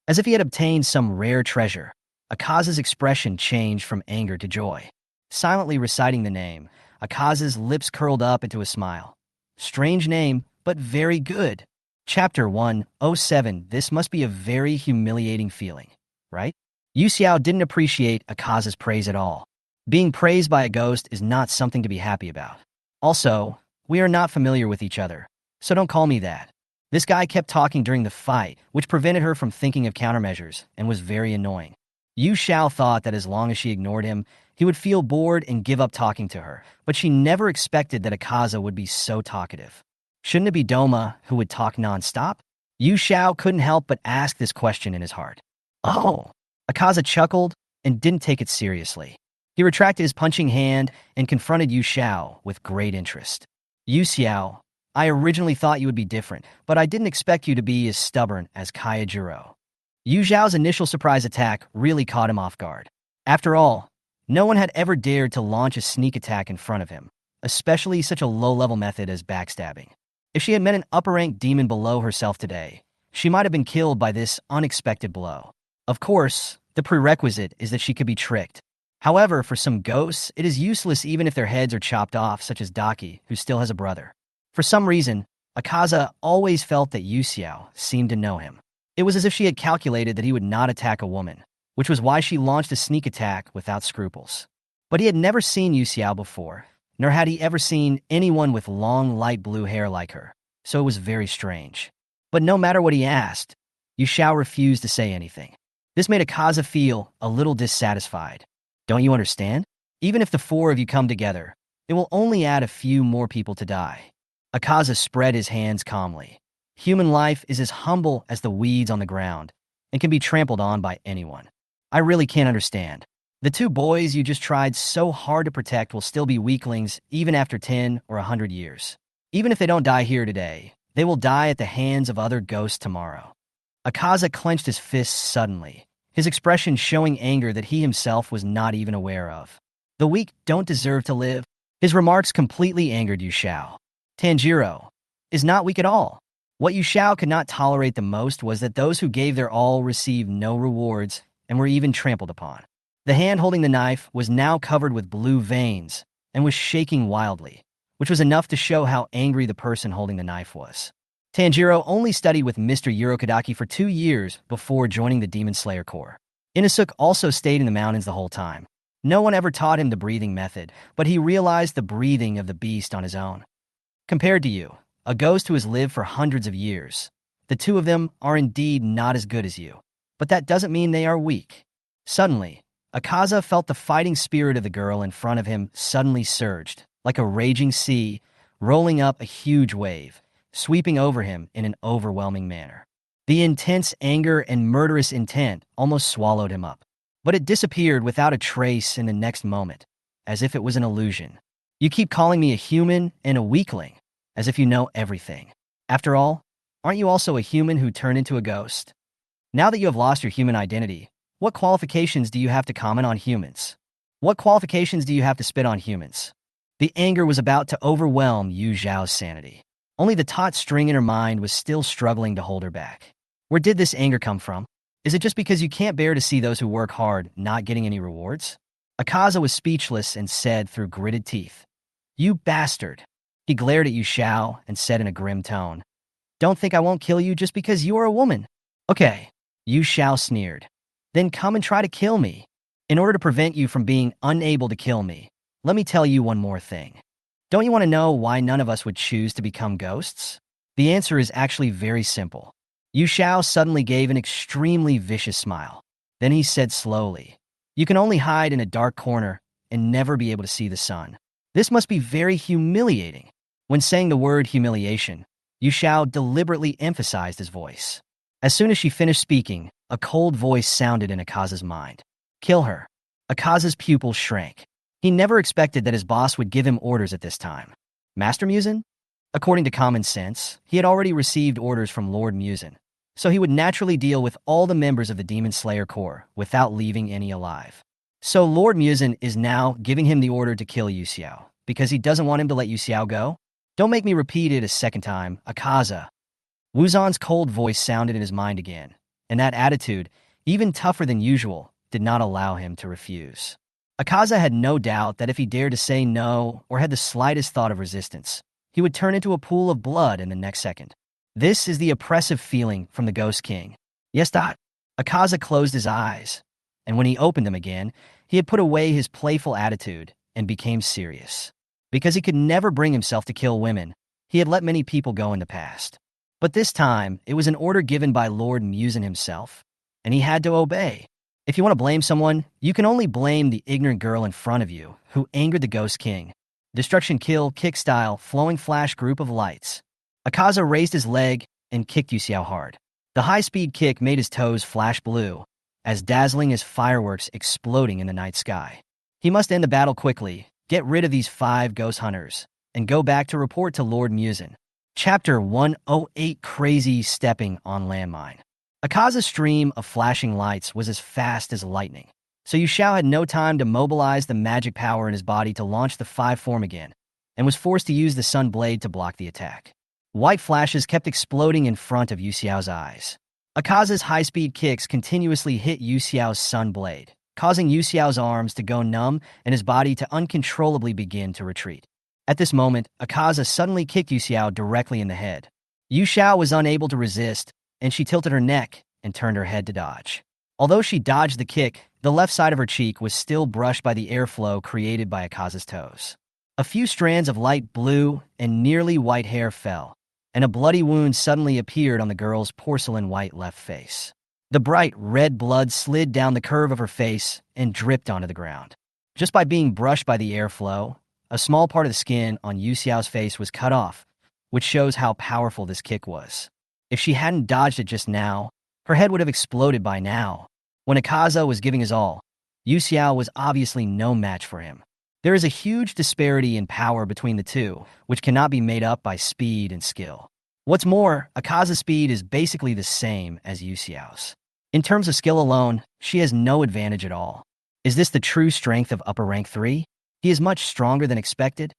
As if he had obtained some rare treasure, Akaza's expression changed from anger to joy. Silently reciting the name, Akaza's lips curled up into a smile. Strange name, but very good. Chapter 107. This must be a very humiliating feeling, right? Yuxiao didn't appreciate Akaza's praise at all. Being praised by a ghost is not something to be happy about. Also, we are not familiar with each other, so don't call me that. This guy kept talking during the fight, which prevented her from thinking of countermeasures and was very annoying. Yu Xiao thought that as long as she ignored him, he would feel bored and give up talking to her, but she never expected that Akaza would be so talkative. Shouldn't it be Doma who would talk nonstop? Yu Xiao couldn't help but ask this question in his heart. Oh! Akaza chuckled and didn't take it seriously. He retracted his punching hand and confronted Yu Xiao with great interest. Yu Xiao, I originally thought you would be different, but I didn't expect you to be as stubborn as Kaijiro. Yu Zhao's initial surprise attack really caught him off guard. After all, No one had ever dared to launch a sneak attack in front of him, especially such a low-level method as backstabbing. If she had met an upper-ranked demon below herself today, she might have been killed by this unexpected blow. Of course, the prerequisite is that she could be tricked. However, for some ghosts, it is useless even if their heads are chopped off, such as Daki, who still has a brother. For some reason, Akaza always felt that Yu Xiao seemed to know him. It was as if she had calculated that he would not attack a woman, which was why she launched a sneak attack without scruples. But he had never seen Yu Xiao before, nor had he ever seen anyone with long light blue hair like her, so it was very strange. But no matter what he asked, Yu Xiao refused to say anything. This made Akaza feel a little dissatisfied. Don't you understand? Even if the four of you come together, it will only add a few more people to die. Akaza spread his hands calmly. Human life is as humble as the weeds on the ground and can be trampled on by anyone. I really can't understand. The two boys you just tried so hard to protect will still be weaklings even after 10 or 100 years. Even if they don't die here today, they will die at the hands of other ghosts tomorrow. Akaza clenched his fists suddenly, his expression showing anger that he himself was not even aware of. The weak don't deserve to live. His remarks completely angered Yu Xiao. Tanjiro is not weak at all. What Yu Xiao could not tolerate the most was that those who gave their all received no rewards and were even trampled upon. The hand holding the knife was now covered with blue veins and was shaking wildly, which was enough to show how angry the person holding the knife was. Tanjiro only studied with Mr. Urokodaki for 2 years before joining the Demon Slayer Corps. Inosuke also stayed in the mountains the whole time. No one ever taught him the breathing method, but he realized the breathing of the beast on his own. Compared to you, a ghost who has lived for hundreds of years, the two of them are indeed not as good as you, but that doesn't mean they are weak. Suddenly, Akaza felt the fighting spirit of the girl in front of him suddenly surged, like a raging sea, rolling up a huge wave, sweeping over him in an overwhelming manner. The intense anger and murderous intent almost swallowed him up, but it disappeared without a trace in the next moment, as if it was an illusion. You keep calling me a human and a weakling, as if you know everything. After all, aren't you also a human who turned into a ghost? Now that you have lost your human identity, what qualifications do you have to comment on humans? What qualifications do you have to spit on humans? The anger was about to overwhelm Yu Zhao's sanity. Only the taut string in her mind was still struggling to hold her back. Where did this anger come from? Is it just because you can't bear to see those who work hard not getting any rewards? Akaza was speechless and said through gritted teeth, "You bastard." He glared at Yu Xiao and said in a grim tone, "Don't think I won't kill you just because you are a woman." "Okay," Yu Xiao sneered. "Then come and try to kill me. In order to prevent you from being unable to kill me, let me tell you one more thing. Don't you want to know why none of us would choose to become ghosts? The answer is actually very simple." Yu Xiao suddenly gave an extremely vicious smile. Then he said slowly, "You can only hide in a dark corner and never be able to see the sun. This must be very humiliating." When saying the word humiliation, Yu Xiao deliberately emphasized his voice. As soon as she finished speaking, a cold voice sounded in Akaza's mind. "Kill her." Akaza's pupils shrank. He never expected that his boss would give him orders at this time. Master Muzan? According to common sense, he had already received orders from Lord Muzan, so he would naturally deal with all the members of the Demon Slayer Corps without leaving any alive. So Lord Muzan is now giving him the order to kill Yu Xiao, because he doesn't want him to let Yu Xiao go? Don't make me repeat it a second time, Akaza. Wuzan's cold voice sounded in his mind again, and that attitude, even tougher than usual, did not allow him to refuse. Akaza had no doubt that if he dared to say no or had the slightest thought of resistance, he would turn into a pool of blood in the next second. This is the oppressive feeling from the Ghost King. Yes, Dot. Akaza closed his eyes, and when he opened them again, he had put away his playful attitude and became serious. Because he could never bring himself to kill women, he had let many people go in the past. But this time, it was an order given by Lord Muzan himself, and he had to obey. If you want to blame someone, you can only blame the ignorant girl in front of you who angered the Ghost King. Destruction kill, kick style, flowing flash group of lights. Akaza raised his leg and kicked Yu Xiao hard. The high-speed kick made his toes flash blue, as dazzling as fireworks exploding in the night sky. He must end the battle quickly, get rid of these 5 ghost hunters, and go back to report to Lord Muzan. Chapter 108 Crazy Stepping on Landmine. Akaza's stream of flashing lights was as fast as lightning, So Yu Xiao had no time to mobilize the magic power in his body to launch the 5 form again, and was forced to use the sun blade to block the attack. White flashes kept exploding in front of Yu Xiao's eyes. Akaza's high-speed kicks continuously hit Yu Xiao's sun blade, causing Yu Xiao's arms to go numb and his body to uncontrollably begin to retreat. At this moment, Akaza suddenly kicked Yu Xiao directly in the head. Yu Xiao was unable to resist, and she tilted her neck and turned her head to dodge. Although she dodged the kick, the left side of her cheek was still brushed by the airflow created by Akaza's toes. A few strands of light blue and nearly white hair fell, and a bloody wound suddenly appeared on the girl's porcelain white left face. The bright red blood slid down the curve of her face and dripped onto the ground. Just by being brushed by the airflow, a small part of the skin on Yu Xiao's face was cut off, which shows how powerful this kick was. If she hadn't dodged it just now, her head would have exploded by now. When Akaza was giving his all, Yu Xiao was obviously no match for him. There is a huge disparity in power between the two, which cannot be made up by speed and skill. What's more, Akaza's speed is basically the same as Yu Xiao's. In terms of skill alone, she has no advantage at all. Is this the true strength of upper rank 3? He is much stronger than expected.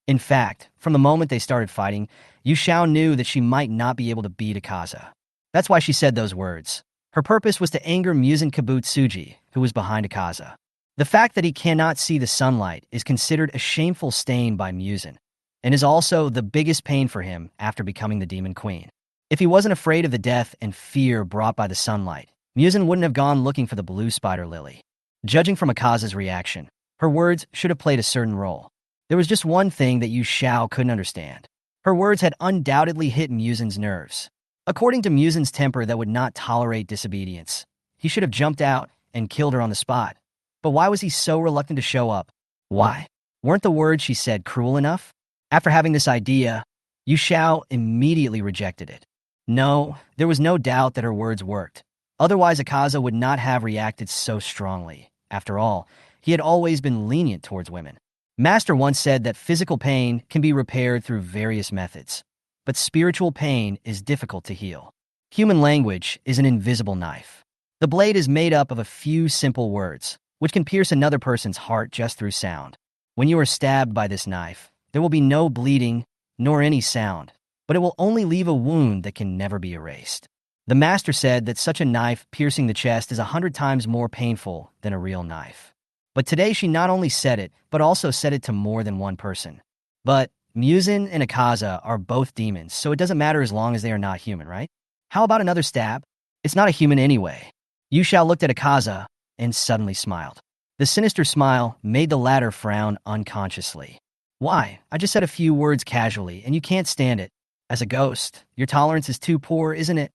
In fact, from the moment they started fighting, Yu Xiao knew that she might not be able to beat Akaza. That's why she said those words. Her purpose was to anger Muzan Kabutsuji, who was behind Akaza. The fact that he cannot see the sunlight is considered a shameful stain by Muzan, and is also the biggest pain for him after becoming the Demon Queen. If he wasn't afraid of the death and fear brought by the sunlight, Muzan wouldn't have gone looking for the blue spider lily. Judging from Akaza's reaction, her words should have played a certain role. There was just one thing that Yu Xiao couldn't understand. Her words had undoubtedly hit Muzan's nerves. According to Muzan's temper that would not tolerate disobedience, he should have jumped out and killed her on the spot. But why was he so reluctant to show up? Why? Weren't the words she said cruel enough? After having this idea, Yu Xiao immediately rejected it. No, there was no doubt that her words worked. Otherwise, Akaza would not have reacted so strongly. After all, he had always been lenient towards women. Master once said that physical pain can be repaired through various methods, but spiritual pain is difficult to heal. Human language is an invisible knife. The blade is made up of a few simple words, which can pierce another person's heart just through sound. When you are stabbed by this knife, there will be no bleeding, nor any sound, but it will only leave a wound that can never be erased. The master said that such a knife piercing the chest is 100 times more painful than a real knife. But today she not only said it, but also said it to more than one person. But Muzan and Akaza are both demons, so it doesn't matter as long as they are not human, right? How about another stab? It's not a human anyway. Yu Xiao looked at Akaza and suddenly smiled. The sinister smile made the latter frown unconsciously. Why? I just said a few words casually, and you can't stand it. As a ghost, your tolerance is too poor, isn't it?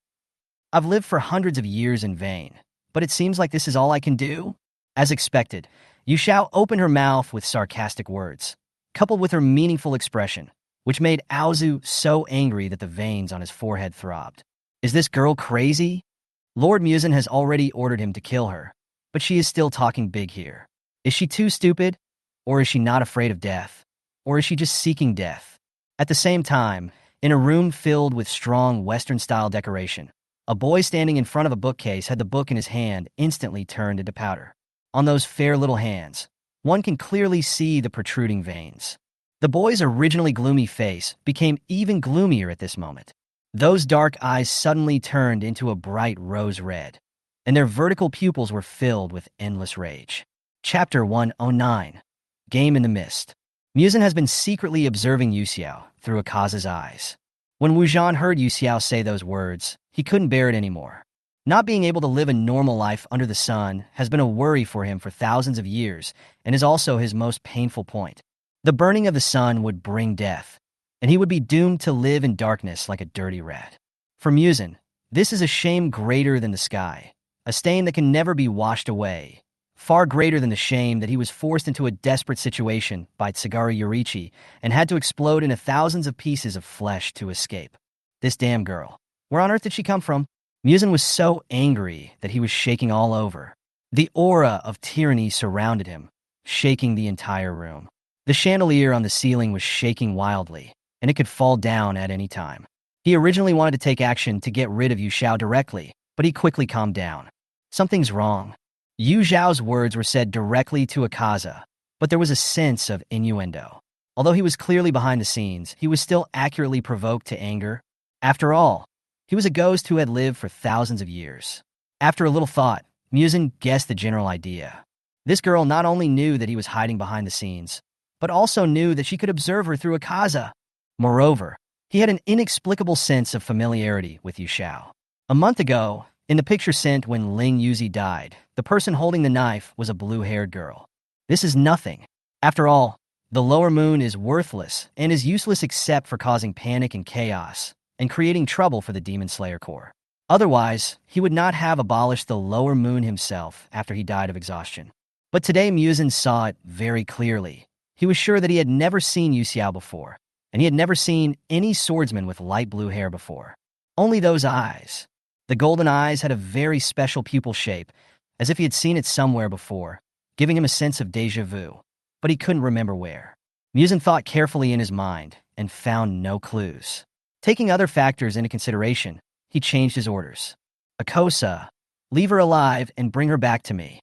I've lived for hundreds of years in vain, but it seems like this is all I can do? As expected, Yu Xiao opened her mouth with sarcastic words, coupled with her meaningful expression, which made Aozu so angry that the veins on his forehead throbbed. Is this girl crazy? Lord Muzan has already ordered him to kill her, but she is still talking big here. Is she too stupid? Or is she not afraid of death? Or is she just seeking death? At the same time, in a room filled with strong Western-style decoration, a boy standing in front of a bookcase had the book in his hand instantly turned into powder. On those fair little hands, one can clearly see the protruding veins. The boy's originally gloomy face became even gloomier at this moment. Those dark eyes suddenly turned into a bright rose red, and their vertical pupils were filled with endless rage. Chapter 109. Game in the Mist. Muzan has been secretly observing Yu Xiao through Akaza's eyes. When Wu Zhan heard Yu Xiao say those words, he couldn't bear it anymore. Not being able to live a normal life under the sun has been a worry for him for thousands of years and is also his most painful point. The burning of the sun would bring death, and he would be doomed to live in darkness like a dirty rat. For Muzan, this is a shame greater than the sky, a stain that can never be washed away, far greater than the shame that he was forced into a desperate situation by Tsugari Yorichi and had to explode into thousands of pieces of flesh to escape. This damn girl. Where on earth did she come from? Muzan was so angry that he was shaking all over. The aura of tyranny surrounded him, shaking the entire room. The chandelier on the ceiling was shaking wildly, and it could fall down at any time. He originally wanted to take action to get rid of Yu Xiao directly, but he quickly calmed down. Something's wrong. Yu Zhao's words were said directly to Akaza, but there was a sense of innuendo. Although he was clearly behind the scenes, he was still accurately provoked to anger. After all, he was a ghost who had lived for thousands of years. After a little thought, Muzin guessed the general idea. This girl not only knew that he was hiding behind the scenes, but also knew that she could observe her through Akaza. Moreover, he had an inexplicable sense of familiarity with Yu Xiao. A month ago, in the picture sent when Ling Yuzi died, the person holding the knife was a blue-haired girl. This is nothing. After all, the lower moon is worthless and is useless except for causing panic and chaos and creating trouble for the Demon Slayer Corps. Otherwise, he would not have abolished the lower moon himself after he died of exhaustion. But today Muzin saw it very clearly. He was sure that he had never seen Yu Xiao before, and he had never seen any swordsman with light blue hair before. Only those eyes. The golden eyes had a very special pupil shape, as if he had seen it somewhere before, giving him a sense of déjà vu, but he couldn't remember where. Muzin thought carefully in his mind and found no clues. Taking other factors into consideration, he changed his orders. Akosa, leave her alive and bring her back to me.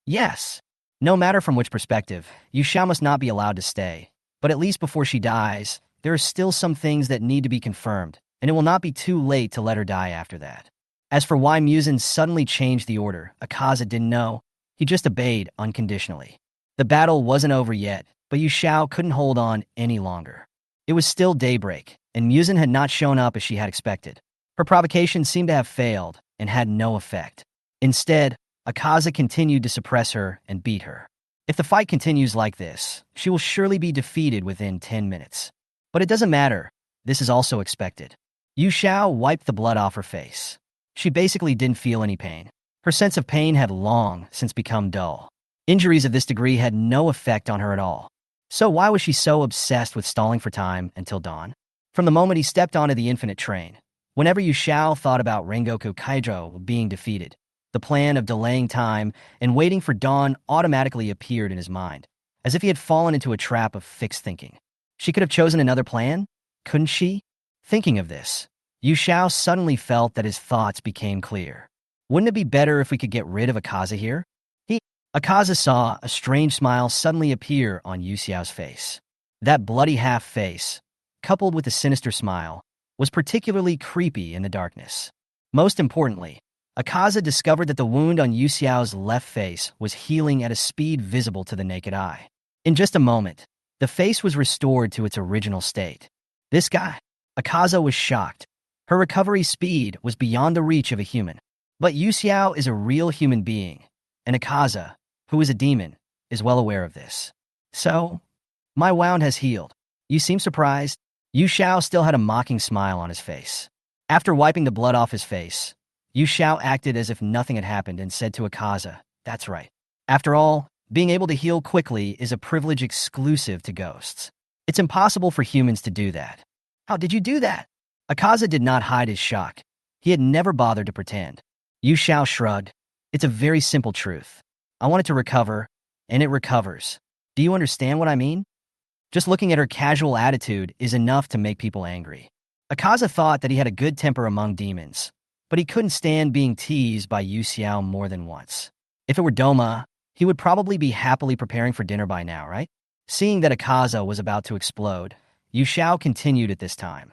Yes. No matter from which perspective, Yu Xiao must not be allowed to stay, but at least before she dies, there are still some things that need to be confirmed, and it will not be too late to let her die after that. As for why Muzin suddenly changed the order, Akaza didn't know. He just obeyed unconditionally. The battle wasn't over yet, but Yu Xiao couldn't hold on any longer. It was still daybreak, and Muzin had not shown up as she had expected. Her provocation seemed to have failed and had no effect. Instead, Akaza continued to suppress her and beat her. If the fight continues like this, she will surely be defeated within 10 minutes. But it doesn't matter. This is also expected. Yu Xiao wiped the blood off her face. She basically didn't feel any pain. Her sense of pain had long since become dull. Injuries of this degree had no effect on her at all. So why was she so obsessed with stalling for time until dawn? From the moment he stepped onto the infinite train, whenever Yu Xiao thought about Rengoku Kaijo being defeated, the plan of delaying time and waiting for dawn automatically appeared in his mind, as if he had fallen into a trap of fixed thinking. She could have chosen another plan, couldn't she? Thinking of this, Yu Xiao suddenly felt that his thoughts became clear. Wouldn't it be better if we could get rid of Akaza here? Akaza saw a strange smile suddenly appear on Yu Xiao's face. That bloody half-face, coupled with a sinister smile, was particularly creepy in the darkness. Most importantly, Akaza discovered that the wound on Yu Xiao's left face was healing at a speed visible to the naked eye. In just a moment, the face was restored to its original state. This guy, Akaza was shocked. Her recovery speed was beyond the reach of a human. But Yu Xiao is a real human being, and Akaza, who is a demon, is well aware of this. So, my wound has healed. You seem surprised? Yu Xiao still had a mocking smile on his face. After wiping the blood off his face, Yu Xiao acted as if nothing had happened and said to Akaza, "That's right. After all, being able to heal quickly is a privilege exclusive to ghosts. It's impossible for humans to do that." "How did you do that?" Akaza did not hide his shock. He had never bothered to pretend. Yu Xiao shrugged. "It's a very simple truth. I want it to recover, and it recovers. Do you understand what I mean?" Just looking at her casual attitude is enough to make people angry. Akaza thought that he had a good temper among demons, but he couldn't stand being teased by Yu Xiao more than once. If it were Doma, he would probably be happily preparing for dinner by now, right? Seeing that Akaza was about to explode, Yu Xiao continued at this time.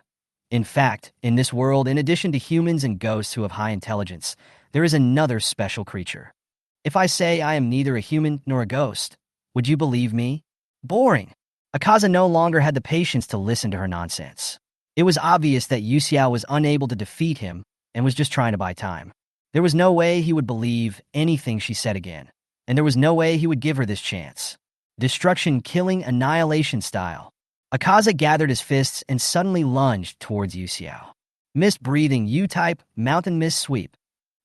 In fact, in this world, in addition to humans and ghosts who have high intelligence, there is another special creature. If I say I am neither a human nor a ghost, would you believe me? Boring. Akaza no longer had the patience to listen to her nonsense. It was obvious that Yu Xiao was unable to defeat him and was just trying to buy time. There was no way he would believe anything she said again, and there was no way he would give her this chance. Destruction, killing, annihilation style. Akaza gathered his fists and suddenly lunged towards Yu Xiao. Mist breathing U-type, mountain mist sweep.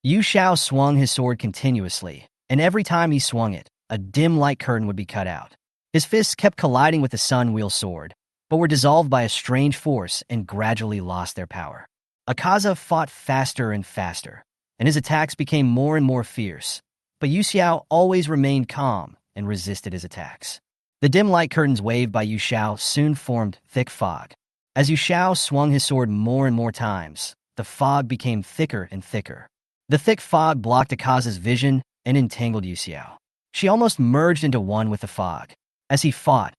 Yu Xiao swung his sword continuously, and every time he swung it, a dim light curtain would be cut out. His fists kept colliding with the sun wheel sword, but were dissolved by a strange force and gradually lost their power. Akaza fought faster and faster, and his attacks became more and more fierce, but Yu Xiao always remained calm and resisted his attacks. The dim light curtains waved by Yu Xiao soon formed thick fog. As Yu Xiao swung his sword more and more times, the fog became thicker and thicker. The thick fog blocked Akaza's vision and entangled Yu Xiao. She almost merged into one with the fog. As he fought,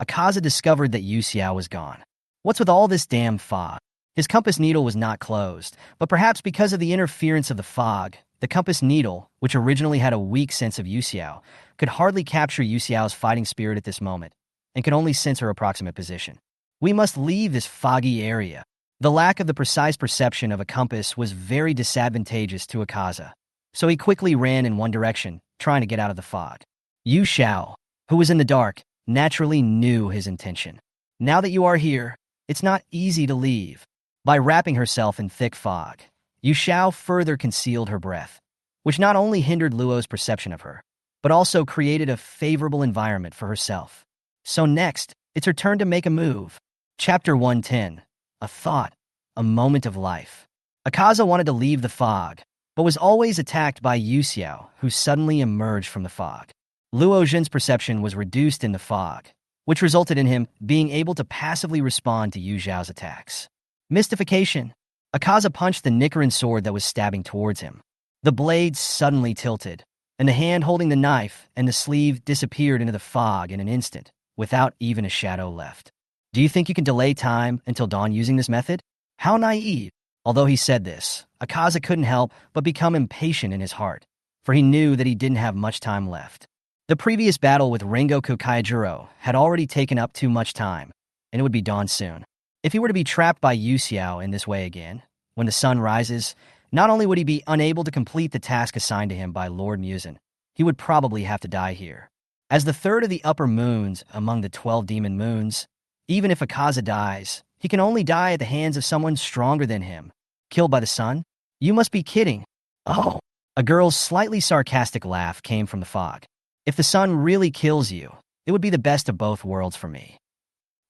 Akaza discovered that Yu Xiao was gone. What's with all this damn fog? His compass needle was not closed, but perhaps because of the interference of the fog, the compass needle, which originally had a weak sense of Yu Xiao, could hardly capture Yu Xiao's fighting spirit at this moment, and could only sense her approximate position. We must leave this foggy area. The lack of the precise perception of a compass was very disadvantageous to Akaza, so he quickly ran in one direction, trying to get out of the fog. Yu Xiao, who was in the dark, naturally knew his intention. Now that you are here, it's not easy to leave. By wrapping herself in thick fog, Yu Xiao further concealed her breath, which not only hindered Luo's perception of her, but also created a favorable environment for herself. So next, it's her turn to make a move. Chapter 110. A thought, a moment of life. Akaza wanted to leave the fog, but was always attacked by Yu Xiao, who suddenly emerged from the fog. Luo Jin's perception was reduced in the fog, which resulted in him being able to passively respond to Yu Xiao's attacks. Mystification. Akaza punched the Nicaran sword that was stabbing towards him. The blade suddenly tilted, and the hand holding the knife and the sleeve disappeared into the fog in an instant, without even a shadow left. Do you think you can delay time until dawn using this method? How naive. Although he said this, Akaza couldn't help but become impatient in his heart, for he knew that he didn't have much time left. The previous battle with Rengoku Kaijuro had already taken up too much time, and it would be dawn soon. If he were to be trapped by Yu Xiao in this way again, when the sun rises, not only would he be unable to complete the task assigned to him by Lord Muzan, he would probably have to die here. As the third of the upper moons among the 12 demon moons, even if Akaza dies, he can only die at the hands of someone stronger than him. Killed by the sun? You must be kidding. Oh. A girl's slightly sarcastic laugh came from the fog. If the sun really kills you, it would be the best of both worlds for me.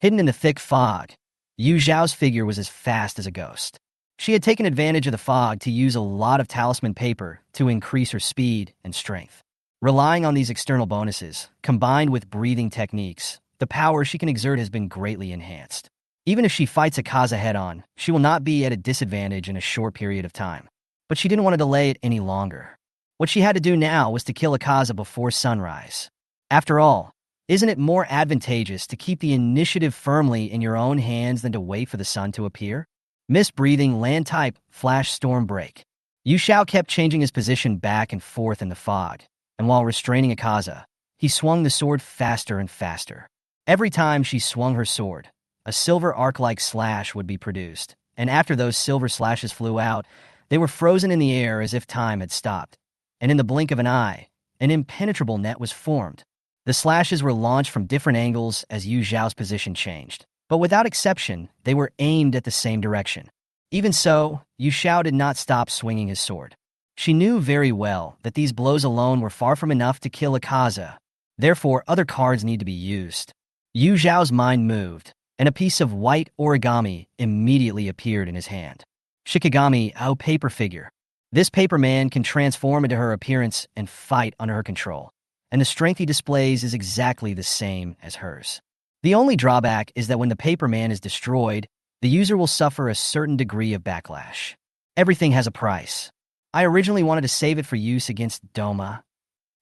Hidden in the thick fog, Yu Zhao's figure was as fast as a ghost. She had taken advantage of the fog to use a lot of talisman paper to increase her speed and strength. Relying on these external bonuses, combined with breathing techniques, the power she can exert has been greatly enhanced. Even if she fights Akaza head-on, she will not be at a disadvantage in a short period of time. But she didn't want to delay it any longer. What she had to do now was to kill Akaza before sunrise. After all, isn't it more advantageous to keep the initiative firmly in your own hands than to wait for the sun to appear? Mist breathing, land type, flash storm break. Yu Xiao kept changing his position back and forth in the fog, and while restraining Akaza, he swung the sword faster and faster. Every time she swung her sword, a silver arc-like slash would be produced, and after those silver slashes flew out, they were frozen in the air as if time had stopped, and in the blink of an eye, an impenetrable net was formed. The slashes were launched from different angles as Yu Zhao's position changed, but without exception, they were aimed at the same direction. Even so, Yu Xiao did not stop swinging his sword. She knew very well that these blows alone were far from enough to kill Akaza. Therefore, other cards need to be used. Yu Zhao's mind moved, and a piece of white origami immediately appeared in his hand. Shikigami, a paper figure. This paper man can transform into her appearance and fight under her control, and the strength he displays is exactly the same as hers. The only drawback is that when the paper man is destroyed, the user will suffer a certain degree of backlash. Everything has a price. I originally wanted to save it for use against Doma.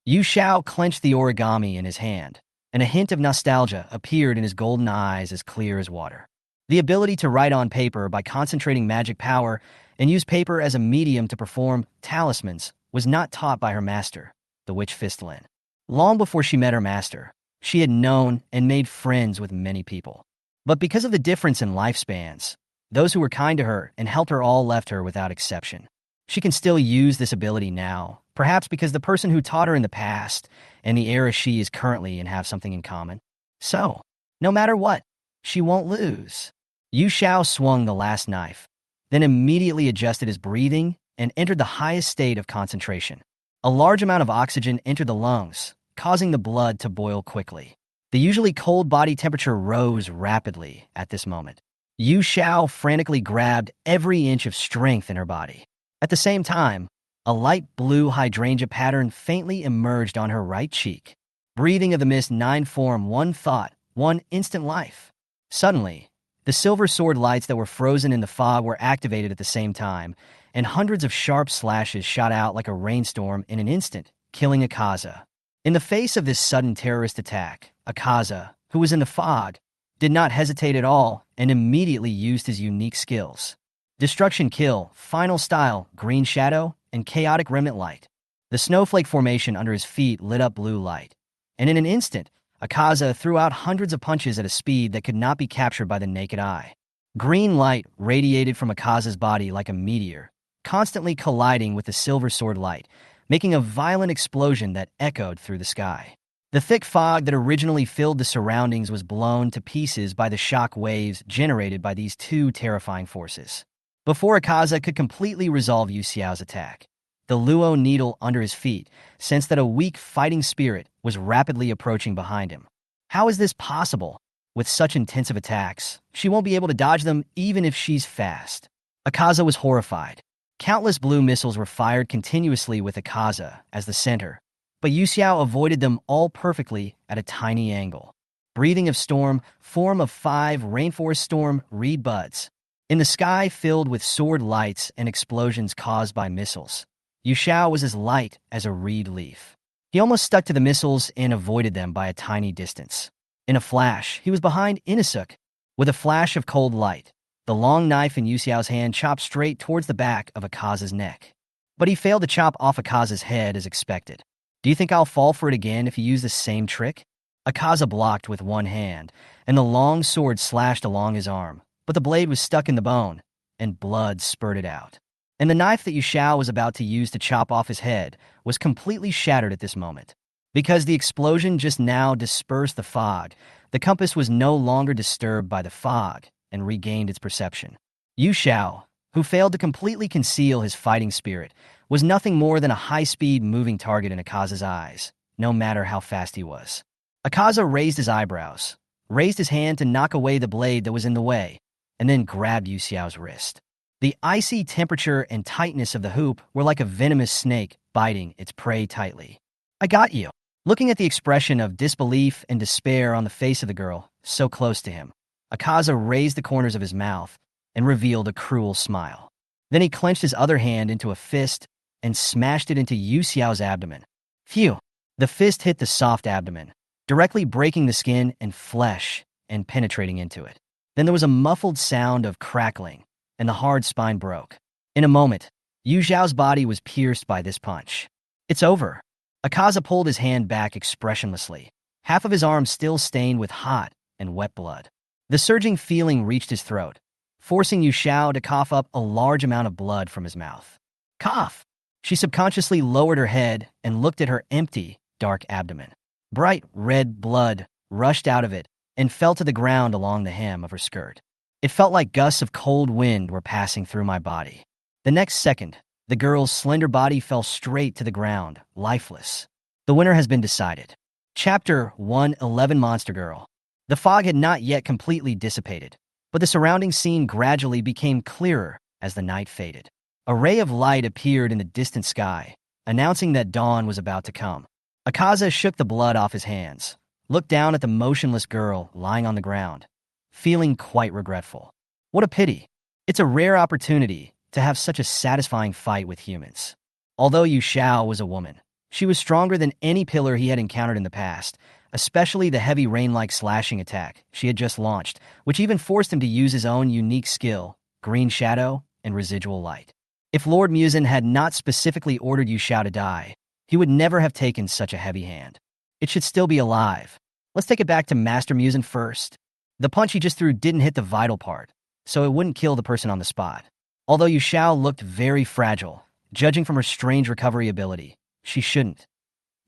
Yu Xiao clenched the origami in his hand, and a hint of nostalgia appeared in his golden eyes as clear as water. The ability to write on paper by concentrating magic power and use paper as a medium to perform talismans was not taught by her master, the witch Fistlin. Long before she met her master, she had known and made friends with many people. But because of the difference in lifespans, those who were kind to her and helped her all left her without exception. She can still use this ability now, perhaps because the person who taught her in the past and the era she is currently in have something in common. So, no matter what, she won't lose. Yu Xiao swung the last knife, then immediately adjusted his breathing and entered the highest state of concentration. A large amount of oxygen entered the lungs, causing the blood to boil quickly. The usually cold body temperature rose rapidly at this moment. Yu Xiao frantically grabbed every inch of strength in her body. At the same time, a light blue hydrangea pattern faintly emerged on her right cheek. Breathing of the mist 9 form, one thought, one instant life. Suddenly, the silver sword lights that were frozen in the fog were activated at the same time, and hundreds of sharp slashes shot out like a rainstorm in an instant, killing Akaza. In the face of this sudden terrorist attack, Akaza, who was in the fog, did not hesitate at all and immediately used his unique skills. Destruction Kill, Final Style, Green Shadow, and Chaotic Remnant Light. The snowflake formation under his feet lit up blue light, and in an instant, Akaza threw out hundreds of punches at a speed that could not be captured by the naked eye. Green light radiated from Akaza's body like a meteor, constantly colliding with the silver sword light, making a violent explosion that echoed through the sky. The thick fog that originally filled the surroundings was blown to pieces by the shock waves generated by these two terrifying forces. Before Akaza could completely resolve Yu Xiao's attack, the Luo needle under his feet sensed that a weak fighting spirit was rapidly approaching behind him. How is this possible? With such intensive attacks, she won't be able to dodge them even if she's fast. Akaza was horrified. Countless blue missiles were fired continuously with Akaza as the center, but Yu Xiao avoided them all perfectly at a tiny angle. Breathing of Storm, Form of 5, Rainforest Storm, Reed Buds. In the sky filled with sword lights and explosions caused by missiles, Yu Xiao was as light as a reed leaf. He almost stuck to the missiles and avoided them by a tiny distance. In a flash, he was behind Inosuk. With a flash of cold light, the long knife in Yu Xiao's hand chopped straight towards the back of Akaza's neck. But he failed to chop off Akaza's head as expected. Do you think I'll fall for it again if you use the same trick? Akaza blocked with one hand, and the long sword slashed along his arm, but the blade was stuck in the bone, and blood spurted out. And the knife that Yu Xiao was about to use to chop off his head was completely shattered at this moment. Because the explosion just now dispersed the fog, the compass was no longer disturbed by the fog and regained its perception. Yu Xiao, who failed to completely conceal his fighting spirit, was nothing more than a high-speed moving target in Akaza's eyes, no matter how fast he was. Akaza raised his eyebrows, raised his hand to knock away the blade that was in the way, and then grabbed Yu Xiao's wrist. The icy temperature and tightness of the hoop were like a venomous snake biting its prey tightly. I got you. Looking at the expression of disbelief and despair on the face of the girl, so close to him, Akaza raised the corners of his mouth and revealed a cruel smile. Then he clenched his other hand into a fist and smashed it into Yu Xiao's abdomen. Phew! The fist hit the soft abdomen, directly breaking the skin and flesh and penetrating into it. Then there was a muffled sound of crackling, and the hard spine broke. In a moment, Yu Xiao's body was pierced by this punch. It's over. Akaza pulled his hand back expressionlessly, half of his arm still stained with hot and wet blood. The surging feeling reached his throat, forcing Yu Xiao to cough up a large amount of blood from his mouth. Cough! She subconsciously lowered her head and looked at her empty, dark abdomen. Bright red blood rushed out of it and fell to the ground along the hem of her skirt. It felt like gusts of cold wind were passing through my body. The next second, the girl's slender body fell straight to the ground, lifeless. The winner has been decided. Chapter 111 Monster Girl. The fog had not yet completely dissipated, but the surrounding scene gradually became clearer as the night faded. A ray of light appeared in the distant sky, announcing that dawn was about to come. Akaza shook the blood off his hands, looked down at the motionless girl lying on the ground, feeling quite regretful. What a pity. It's a rare opportunity to have such a satisfying fight with humans. Although Yu Xiao was a woman, she was stronger than any pillar he had encountered in the past, especially the heavy rain-like slashing attack she had just launched, which even forced him to use his own unique skill, Green Shadow and Residual Light. If Lord Muzin had not specifically ordered Yu Xiao to die, he would never have taken such a heavy hand. It should still be alive. Let's take it back to Master Muzin first. The punch he just threw didn't hit the vital part, so it wouldn't kill the person on the spot. Although Yu Xiao looked very fragile, judging from her strange recovery ability, she shouldn't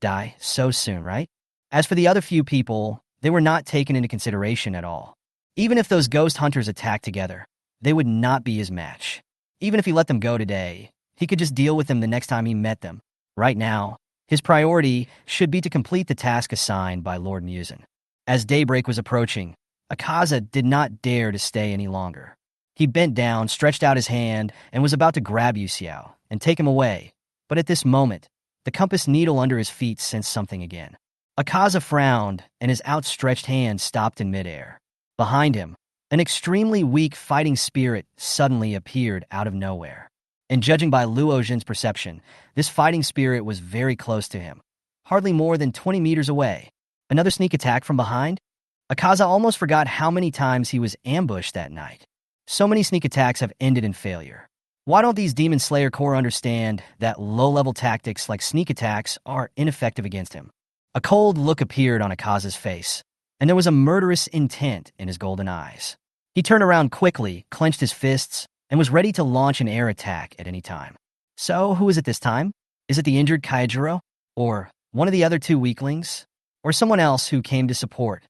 die so soon, right? As for the other few people, they were not taken into consideration at all. Even if those ghost hunters attacked together, they would not be his match. Even if he let them go today, he could just deal with them the next time he met them. Right now, his priority should be to complete the task assigned by Lord Muzin. As daybreak was approaching, Akaza did not dare to stay any longer. He bent down, stretched out his hand, and was about to grab Yu Xiao and take him away. But at this moment, the compass needle under his feet sensed something again. Akaza frowned, and his outstretched hand stopped in midair. Behind him, an extremely weak fighting spirit suddenly appeared out of nowhere. And judging by Luojian's perception, this fighting spirit was very close to him, hardly more than 20 meters away. Another sneak attack from behind? Akaza almost forgot how many times he was ambushed that night. So many sneak attacks have ended in failure. Why don't these Demon Slayer Corps understand that low-level tactics like sneak attacks are ineffective against him? A cold look appeared on Akaza's face, and there was a murderous intent in his golden eyes. He turned around quickly, clenched his fists, and was ready to launch an air attack at any time. So, who is it this time? Is it the injured Kaijiro? Or one of the other two weaklings? Or someone else who came to support?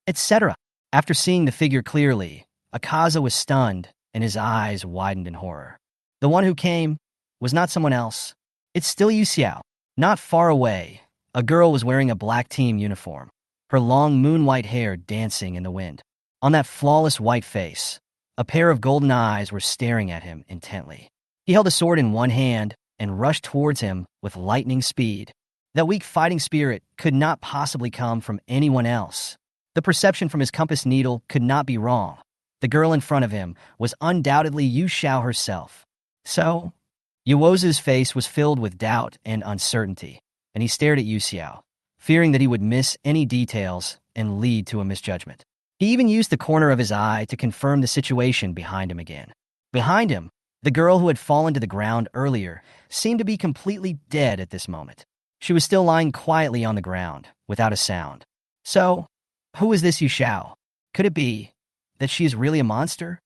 Etc. After seeing the figure clearly, Akaza was stunned, and his eyes widened in horror. The one who came was not someone else. It's still Yu Xiao. Not far away, a girl was wearing a black team uniform, her long moon-white hair dancing in the wind. On that flawless white face, a pair of golden eyes were staring at him intently. He held a sword in one hand and rushed towards him with lightning speed. That weak fighting spirit could not possibly come from anyone else. The perception from his compass needle could not be wrong. The girl in front of him was undoubtedly Yu Xiao herself. So, Yuozu's face was filled with doubt and uncertainty, and he stared at Yu Xiao, fearing that he would miss any details and lead to a misjudgment. He even used the corner of his eye to confirm the situation behind him again. Behind him, the girl who had fallen to the ground earlier seemed to be completely dead at this moment. She was still lying quietly on the ground, without a sound. So, who is this Yu Xiao? Could it be that she is really a monster?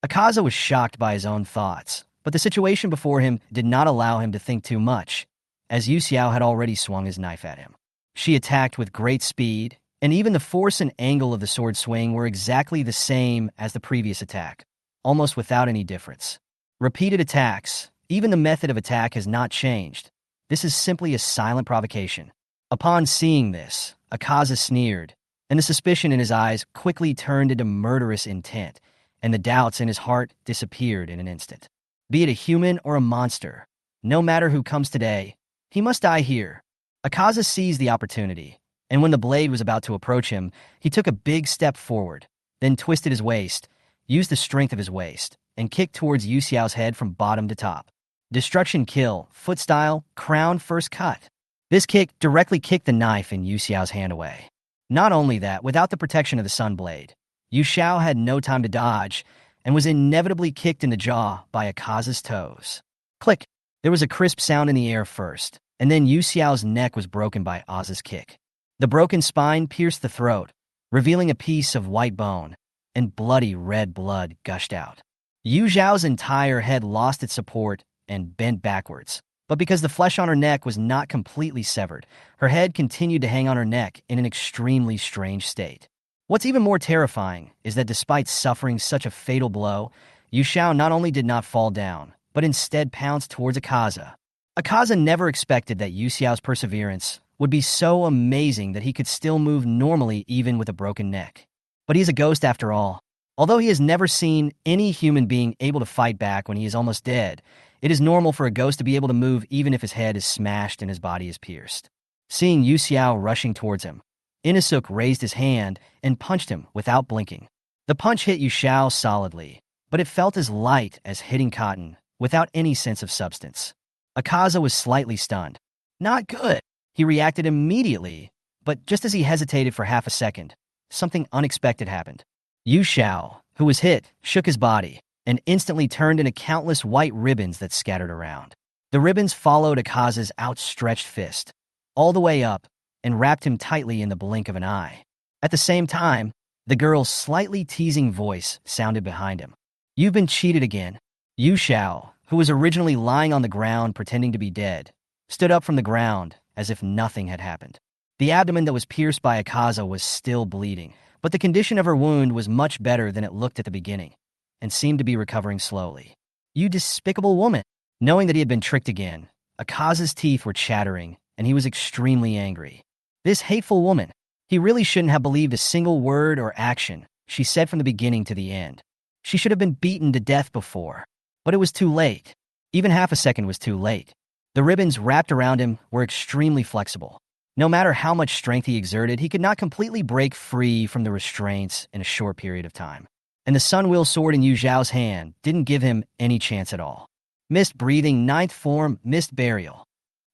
Akaza was shocked by his own thoughts, but the situation before him did not allow him to think too much, as Yu Xiao had already swung his knife at him. She attacked with great speed, and even the force and angle of the sword swing were exactly the same as the previous attack, almost without any difference. Repeated attacks, even the method of attack has not changed. This is simply a silent provocation. Upon seeing this, Akaza sneered, and the suspicion in his eyes quickly turned into murderous intent, and the doubts in his heart disappeared in an instant. Be it a human or a monster, no matter who comes today, he must die here. Akaza seized the opportunity, and when the blade was about to approach him, he took a big step forward, then twisted his waist, used the strength of his waist, and kicked towards Yu Xiao's head from bottom to top. Destruction kill, foot style, crown first cut. This kick directly kicked the knife in Yu Xiao's hand away. Not only that, without the protection of the sun blade, Yu Xiao had no time to dodge and was inevitably kicked in the jaw by Akaza's toes. Click! There was a crisp sound in the air first, and then Yu Xiao's neck was broken by Oz's kick. The broken spine pierced the throat, revealing a piece of white bone, and bloody red blood gushed out. Yu Xiao's entire head lost its support and bent backwards. But because the flesh on her neck was not completely severed, her head continued to hang on her neck in an extremely strange state. What's even more terrifying is that despite suffering such a fatal blow, Yu Xiao not only did not fall down, but instead pounced towards Akaza. Akaza never expected that Yu Xiao's perseverance would be so amazing that he could still move normally even with a broken neck. But he's a ghost after all. Although he has never seen any human being able to fight back when he is almost dead, it is normal for a ghost to be able to move even if his head is smashed and his body is pierced. Seeing Yu Xiao rushing towards him, Inosuk raised his hand and punched him without blinking. The punch hit Yu Xiao solidly, but it felt as light as hitting cotton, without any sense of substance. Akaza was slightly stunned. Not good. He reacted immediately, but just as he hesitated for half a second, something unexpected happened. Yu Xiao, who was hit, shook his body, and instantly turned into countless white ribbons that scattered around. The ribbons followed Akaza's outstretched fist, all the way up, and wrapped him tightly in the blink of an eye. At the same time, the girl's slightly teasing voice sounded behind him. You've been cheated again. Yu Xiao, who was originally lying on the ground pretending to be dead, stood up from the ground as if nothing had happened. The abdomen that was pierced by Akaza was still bleeding, but the condition of her wound was much better than it looked at the beginning, and seemed to be recovering slowly. You despicable woman! Knowing that he had been tricked again, Akaza's teeth were chattering, and he was extremely angry. This hateful woman! He really shouldn't have believed a single word or action she said from the beginning to the end. She should have been beaten to death before. But it was too late. Even half a second was too late. The ribbons wrapped around him were extremely flexible. No matter how much strength he exerted, he could not completely break free from the restraints in a short period of time. And the Sun Will sword in Yu Zhao's hand didn't give him any chance at all. Mist breathing, ninth form, mist burial.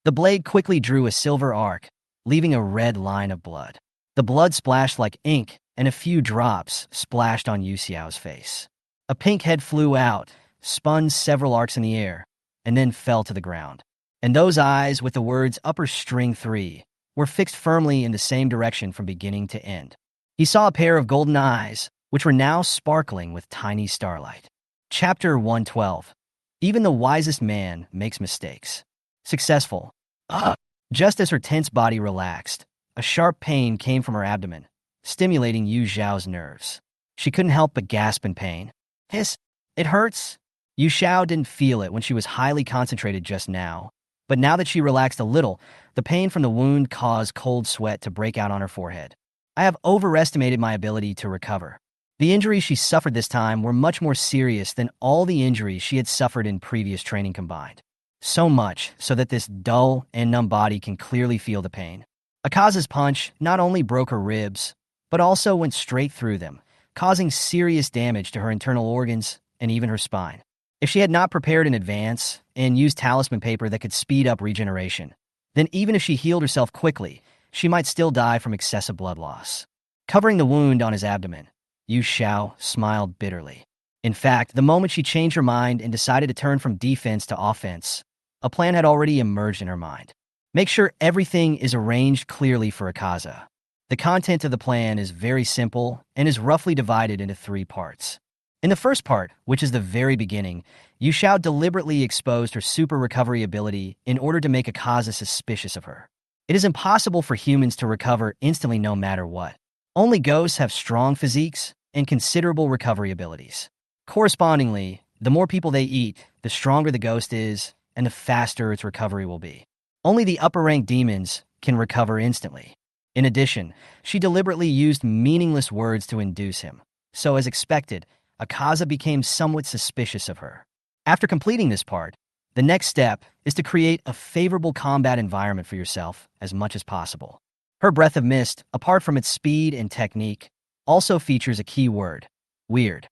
The blade quickly drew a silver arc, leaving a red line of blood. The blood splashed like ink, and a few drops splashed on Yu Xiao's face. A pink head flew out, spun several arcs in the air, and then fell to the ground. And those eyes, with the words upper string 3, were fixed firmly in the same direction from beginning to end. He saw a pair of golden eyes, which were now sparkling with tiny starlight. Chapter 112. Even the wisest man makes mistakes. Successful. Just as her tense body relaxed, a sharp pain came from her abdomen, stimulating Yu Xiao's nerves. She couldn't help but gasp in pain. Hiss! It hurts! Yu Xiao didn't feel it when she was highly concentrated just now, but now that she relaxed a little, the pain from the wound caused cold sweat to break out on her forehead. I have overestimated my ability to recover. The injuries she suffered this time were much more serious than all the injuries she had suffered in previous training combined. So much so that this dull and numb body can clearly feel the pain. Akaza's punch not only broke her ribs, but also went straight through them, causing serious damage to her internal organs and even her spine. If she had not prepared in advance and used talisman paper that could speed up regeneration, then even if she healed herself quickly, she might still die from excessive blood loss. Covering the wound on his abdomen, Yu Xiao smiled bitterly. In fact, the moment she changed her mind and decided to turn from defense to offense, a plan had already emerged in her mind. Make sure everything is arranged clearly for Akaza. The content of the plan is very simple and is roughly divided into 3 parts. In the first part, which is the very beginning, Yu Xiao deliberately exposed her super recovery ability in order to make Akaza suspicious of her. It is impossible for humans to recover instantly no matter what. Only ghosts have strong physiques and considerable recovery abilities. Correspondingly, the more people they eat, the stronger the ghost is, and the faster its recovery will be. Only the upper-ranked demons can recover instantly. In addition, she deliberately used meaningless words to induce him. So as expected, Akaza became somewhat suspicious of her. After completing this part, the next step is to create a favorable combat environment for yourself as much as possible. Her Breath of Mist, apart from its speed and technique, also features a key word: weird.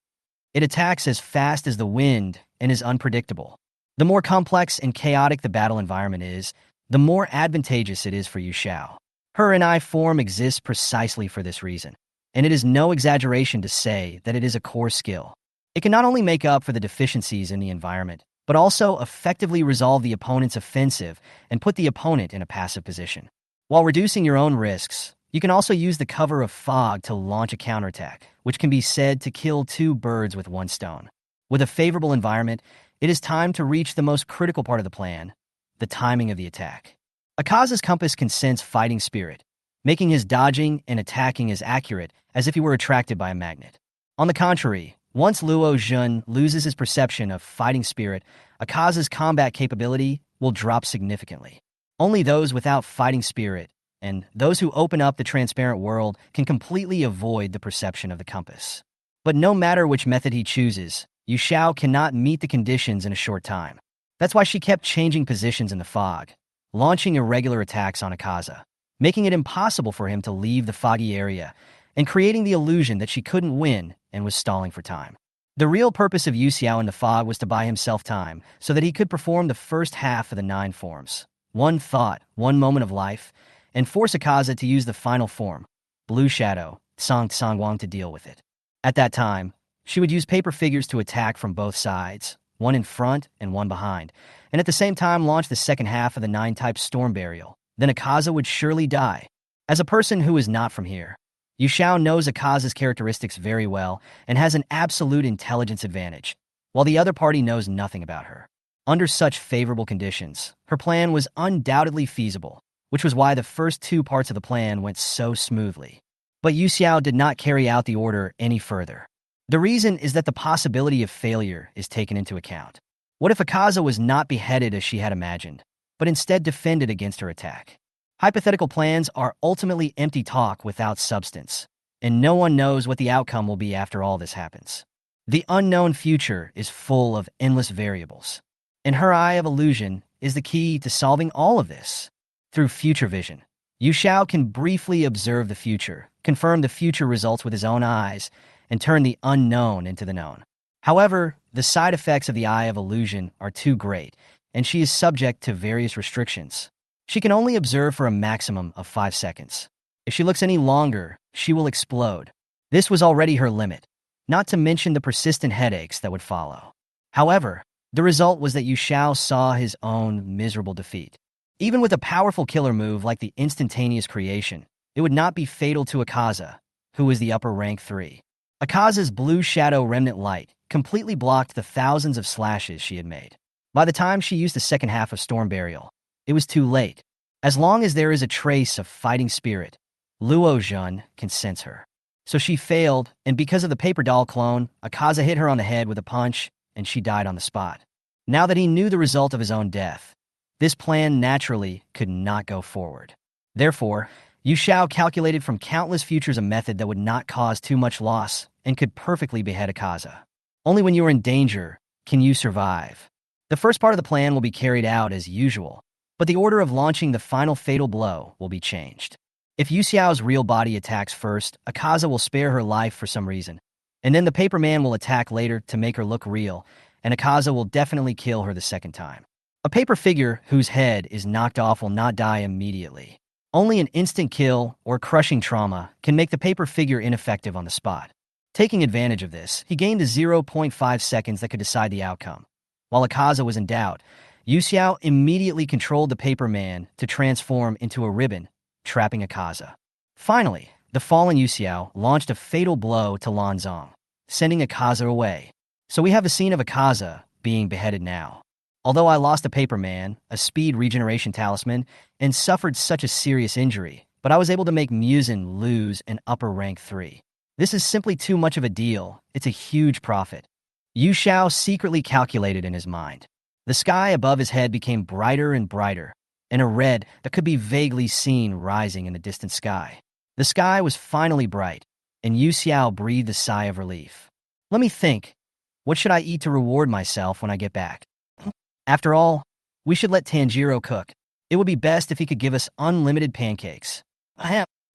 It attacks as fast as the wind and is unpredictable. The more complex and chaotic the battle environment is, the more advantageous it is for Yu Xiao. Her and I form exists precisely for this reason, and it is no exaggeration to say that it is a core skill. It can not only make up for the deficiencies in the environment, but also effectively resolve the opponent's offensive and put the opponent in a passive position. While reducing your own risks, you can also use the cover of fog to launch a counterattack, which can be said to kill 2 birds with 1 stone. With a favorable environment, it is time to reach the most critical part of the plan: the timing of the attack. Akaza's compass can sense fighting spirit, making his dodging and attacking as accurate as if he were attracted by a magnet. On the contrary, once Luo Jun loses his perception of fighting spirit, Akaza's combat capability will drop significantly. Only those without fighting spirit and those who open up the transparent world can completely avoid the perception of the compass. But no matter which method he chooses, Yu Xiao cannot meet the conditions in a short time. That's why she kept changing positions in the fog, launching irregular attacks on Akaza, making it impossible for him to leave the foggy area, and creating the illusion that she couldn't win and was stalling for time. The real purpose of Yu Xiao in the fog was to buy himself time so that he could perform the first half of the 9 forms, 1 thought, 1 moment of life, and force Akaza to use the final form, Blue Shadow, Song Tsangwang, to deal with it. At that time, she would use paper figures to attack from both sides, 1 in front and 1 behind, and at the same time launch the second half of the 9-type Storm Burial. Then Akaza would surely die. As a person who is not from here, Yu Xiao knows Akaza's characteristics very well and has an absolute intelligence advantage, while the other party knows nothing about her. Under such favorable conditions, her plan was undoubtedly feasible, which was why the first 2 parts of the plan went so smoothly. But Yu Xiao did not carry out the order any further. The reason is that the possibility of failure is taken into account. What if Akaza was not beheaded as she had imagined, but instead defended against her attack? Hypothetical plans are ultimately empty talk without substance, and no one knows what the outcome will be after all this happens. The unknown future is full of endless variables, and her eye of illusion is the key to solving all of this. Through future vision, Yu Xiao can briefly observe the future, confirm the future results with his own eyes, and turn the unknown into the known. However, the side effects of the Eye of Illusion are too great, and she is subject to various restrictions. She can only observe for a maximum of 5 seconds. If she looks any longer, she will explode. This was already her limit, not to mention the persistent headaches that would follow. However, the result was that Yu Xiao saw his own miserable defeat. Even with a powerful killer move like the instantaneous creation, it would not be fatal to Akaza, who was the upper rank 3. Akaza's blue shadow remnant light completely blocked the thousands of slashes she had made. By the time she used the second half of Storm Burial, it was too late. As long as there is a trace of fighting spirit, Luo Jun can sense her. So she failed, and because of the paper doll clone, Akaza hit her on the head with a punch, and she died on the spot. Now that he knew the result of his own death, this plan naturally could not go forward. Therefore, Yu Xiao calculated from countless futures a method that would not cause too much loss and could perfectly behead Akaza. Only when you are in danger can you survive. The first part of the plan will be carried out as usual, but the order of launching the final fatal blow will be changed. If Yu Xiao's real body attacks first, Akaza will spare her life for some reason, and then the paper man will attack later to make her look real, and Akaza will definitely kill her the second time. A paper figure whose head is knocked off will not die immediately. Only an instant kill or crushing trauma can make the paper figure ineffective on the spot. Taking advantage of this, he gained the 0.5 seconds that could decide the outcome. While Akaza was in doubt, Yu Xiao immediately controlled the paper man to transform into a ribbon, trapping Akaza. Finally, the fallen Yu Xiao launched a fatal blow to Lan Zong, sending Akaza away. So we have a scene of Akaza being beheaded now. Although I lost a paper man, a speed regeneration talisman, and suffered such a serious injury, but I was able to make Muzin lose an upper rank 3. This is simply too much of a deal. It's a huge profit. Yu Xiao secretly calculated in his mind. The sky above his head became brighter and brighter, and a red that could be vaguely seen rising in the distant sky. The sky was finally bright, and Yu Xiao breathed a sigh of relief. Let me think. What should I eat to reward myself when I get back? After all, we should let Tanjiro cook. It would be best if he could give us unlimited pancakes.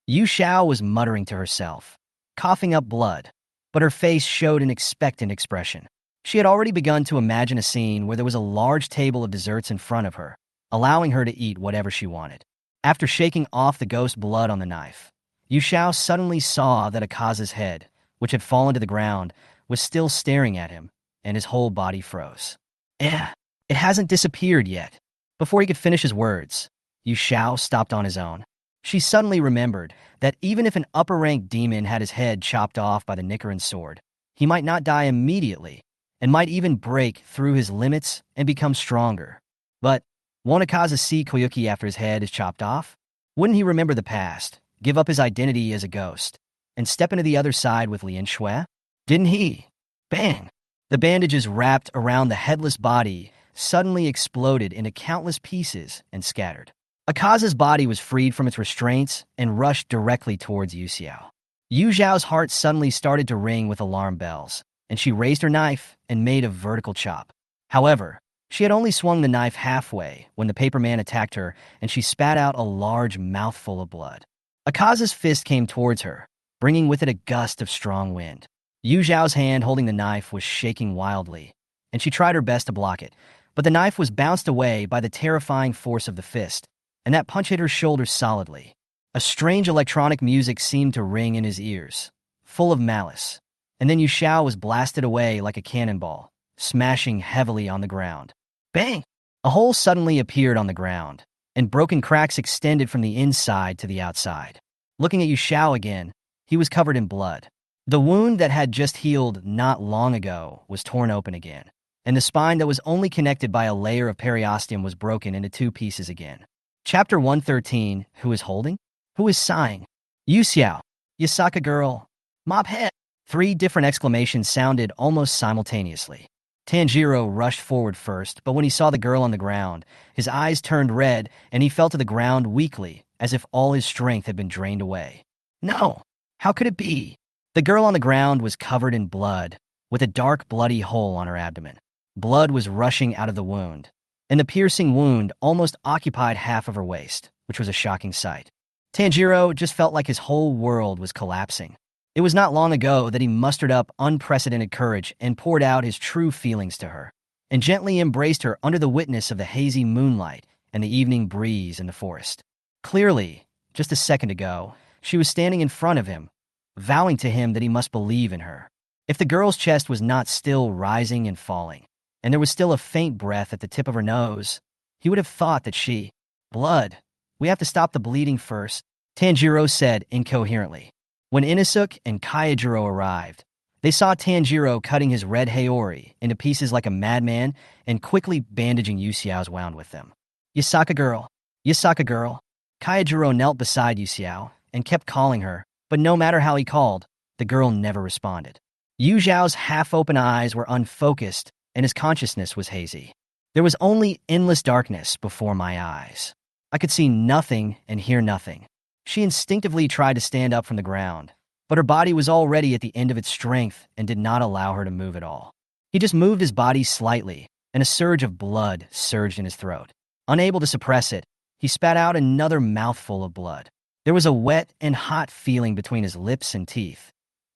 Yu Xiao was muttering to herself, coughing up blood, but her face showed an expectant expression. She had already begun to imagine a scene where there was a large table of desserts in front of her, allowing her to eat whatever she wanted. After shaking off the ghost blood on the knife, Yu Xiao suddenly saw that Akaza's head, which had fallen to the ground, was still staring at him, and his whole body froze. It hasn't disappeared yet. Before he could finish his words, Yu Xiao stopped on his own. She suddenly remembered that even if an upper-rank demon had his head chopped off by the Nichiren sword, he might not die immediately, and might even break through his limits and become stronger. But won't Akaza see Koyuki after his head is chopped off? Wouldn't he remember the past, give up his identity as a ghost, and step into the other side with Lin Shui? Didn't he? Bang! The bandages wrapped around the headless body suddenly exploded into countless pieces and scattered. Akaza's body was freed from its restraints and rushed directly towards Yu Xiao. Yu Xiao's heart suddenly started to ring with alarm bells, and she raised her knife and made a vertical chop. However, she had only swung the knife halfway when the paper man attacked her, and she spat out a large mouthful of blood. Akaza's fist came towards her, bringing with it a gust of strong wind. Yu Xiao's hand holding the knife was shaking wildly, and she tried her best to block it, but the knife was bounced away by the terrifying force of the fist, and that punch hit her shoulder solidly. A strange electronic music seemed to ring in his ears, full of malice, and then Yu Xiao was blasted away like a cannonball, smashing heavily on the ground. Bang! A hole suddenly appeared on the ground, and broken cracks extended from the inside to the outside. Looking at Yu Xiao again, he was covered in blood. The wound that had just healed not long ago was torn open again, and the spine that was only connected by a layer of periosteum was broken into 2 pieces again. Chapter 113, Who is Holding? Who is Sighing? Yu Xiao. Yasaka girl. Mop head. 3 different exclamations sounded almost simultaneously. Tanjiro rushed forward first, but when he saw the girl on the ground, his eyes turned red and he fell to the ground weakly, as if all his strength had been drained away. No! How could it be? The girl on the ground was covered in blood, with a dark bloody hole on her abdomen. Blood was rushing out of the wound, and the piercing wound almost occupied half of her waist, which was a shocking sight. Tanjiro just felt like his whole world was collapsing. It was not long ago that he mustered up unprecedented courage and poured out his true feelings to her, and gently embraced her under the witness of the hazy moonlight and the evening breeze in the forest. Clearly, just a second ago, she was standing in front of him, vowing to him that he must believe in her. If the girl's chest was not still rising and falling, and there was still a faint breath at the tip of her nose, he would have thought that she— Blood. We have to stop the bleeding first, Tanjiro said incoherently. When Inosuke and Kayajiro arrived, they saw Tanjiro cutting his red Haori into pieces like a madman and quickly bandaging Yuxiao's wound with them. Yasaka girl. Yasaka girl. Kayajiro knelt beside Yuxiao and kept calling her, but no matter how he called, the girl never responded. Yu Zhao's half-open eyes were unfocused and his consciousness was hazy. There was only endless darkness before my eyes. I could see nothing and hear nothing. She instinctively tried to stand up from the ground, but her body was already at the end of its strength and did not allow her to move at all. He just moved his body slightly, and a surge of blood surged in his throat. Unable to suppress it, he spat out another mouthful of blood. There was a wet and hot feeling between his lips and teeth,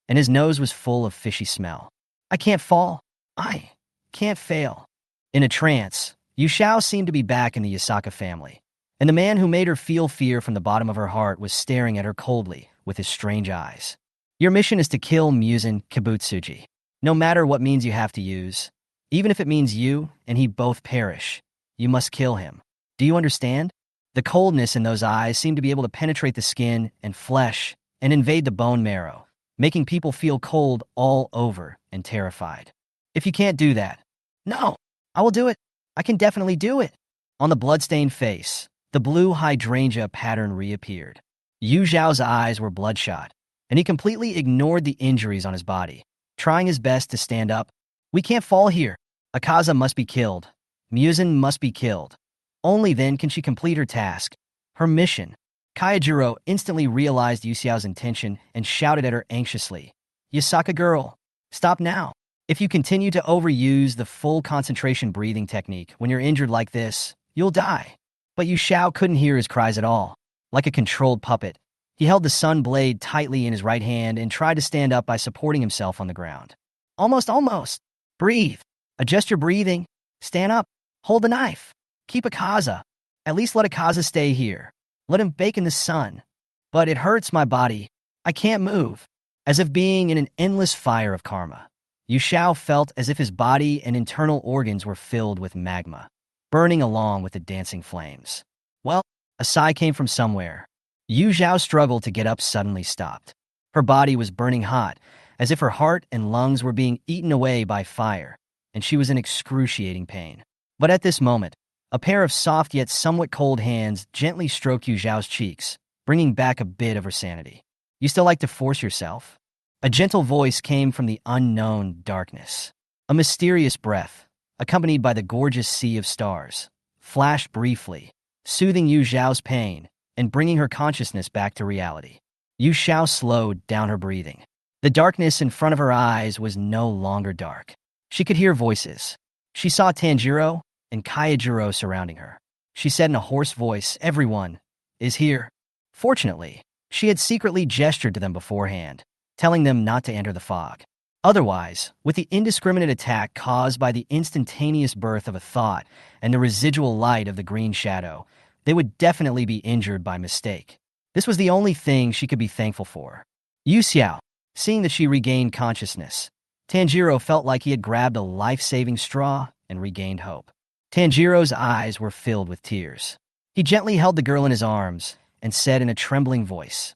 and his nose was full of fishy smell. I can't fall. I can't fail. In a trance, Yu Xiao seemed to be back in the Yasaka family, and the man who made her feel fear from the bottom of her heart was staring at her coldly with his strange eyes. Your mission is to kill Muzan Kibutsuji, no matter what means you have to use. Even if it means you and he both perish, you must kill him. Do you understand? The coldness in those eyes seemed to be able to penetrate the skin and flesh and invade the bone marrow, making people feel cold all over and terrified. If you can't do that— No, I will do it. I can definitely do it. On the bloodstained face, the blue hydrangea pattern reappeared. Yu Zhao's eyes were bloodshot, and he completely ignored the injuries on his body, trying his best to stand up. We can't fall here. Akaza must be killed. Muzan must be killed. Only then can she complete her task, her mission. Kayajiro instantly realized Yuxiao's intention and shouted at her anxiously. Yasaka girl, stop now. If you continue to overuse the full concentration breathing technique when you're injured like this, you'll die. But Yu Xiao couldn't hear his cries at all. Like a controlled puppet, he held the sun blade tightly in his right hand and tried to stand up by supporting himself on the ground. Almost. Breathe. Adjust your breathing. Stand up. Hold the knife. Keep Akaza. At least let Akaza stay here. Let him bake in the sun. But it hurts my body. I can't move. As if being in an endless fire of karma, Yu Xiao felt as if his body and internal organs were filled with magma, burning along with the dancing flames. Well, a sigh came from somewhere. Yu Zhao's struggle to get up suddenly stopped. Her body was burning hot, as if her heart and lungs were being eaten away by fire, and she was in excruciating pain. But at this moment, a pair of soft yet somewhat cold hands gently stroked Yu Zhao's cheeks, bringing back a bit of her sanity. You still like to force yourself? A gentle voice came from the unknown darkness. A mysterious breath, accompanied by the gorgeous sea of stars, flashed briefly, soothing Yu Zhao's pain and bringing her consciousness back to reality. Yu Xiao slowed down her breathing. The darkness in front of her eyes was no longer dark. She could hear voices. She saw Tanjiro and Kayajiro surrounding her. She said in a hoarse voice, "Everyone is here." Fortunately, she had secretly gestured to them beforehand, telling them not to enter the fog. Otherwise, with the indiscriminate attack caused by the instantaneous birth of a thought and the residual light of the green shadow, they would definitely be injured by mistake. This was the only thing she could be thankful for. Yu Xiao, seeing that she regained consciousness, Tanjiro felt like he had grabbed a life-saving straw and regained hope. Tanjiro's eyes were filled with tears. He gently held the girl in his arms and said in a trembling voice,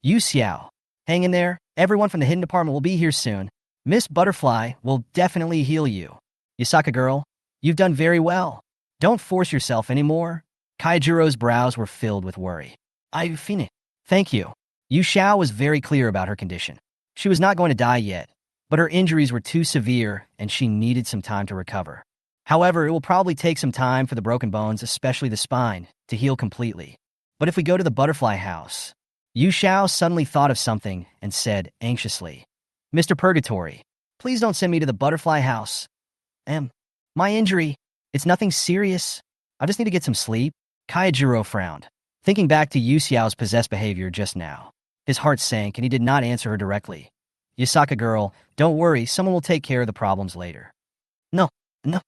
Yu Xiao, hang in there. Everyone from the hidden department will be here soon. Miss Butterfly will definitely heal you. Yasaka girl, you've done very well. Don't force yourself anymore. Kaijuro's brows were filled with worry. I've finished. Thank you. Yu Xiao was very clear about her condition. She was not going to die yet, but her injuries were too severe and she needed some time to recover. However, it will probably take some time for the broken bones, especially the spine, to heal completely. But if we go to the butterfly house— Yu Xiao suddenly thought of something and said anxiously, Mr. Purgatory, please don't send me to the butterfly house. My injury, it's nothing serious. I just need to get some sleep. Kaijiro frowned, thinking back to Yu Xiao's possessed behavior just now. His heart sank, and he did not answer her directly. Yasaka girl, don't worry, someone will take care of the problems later. No, no.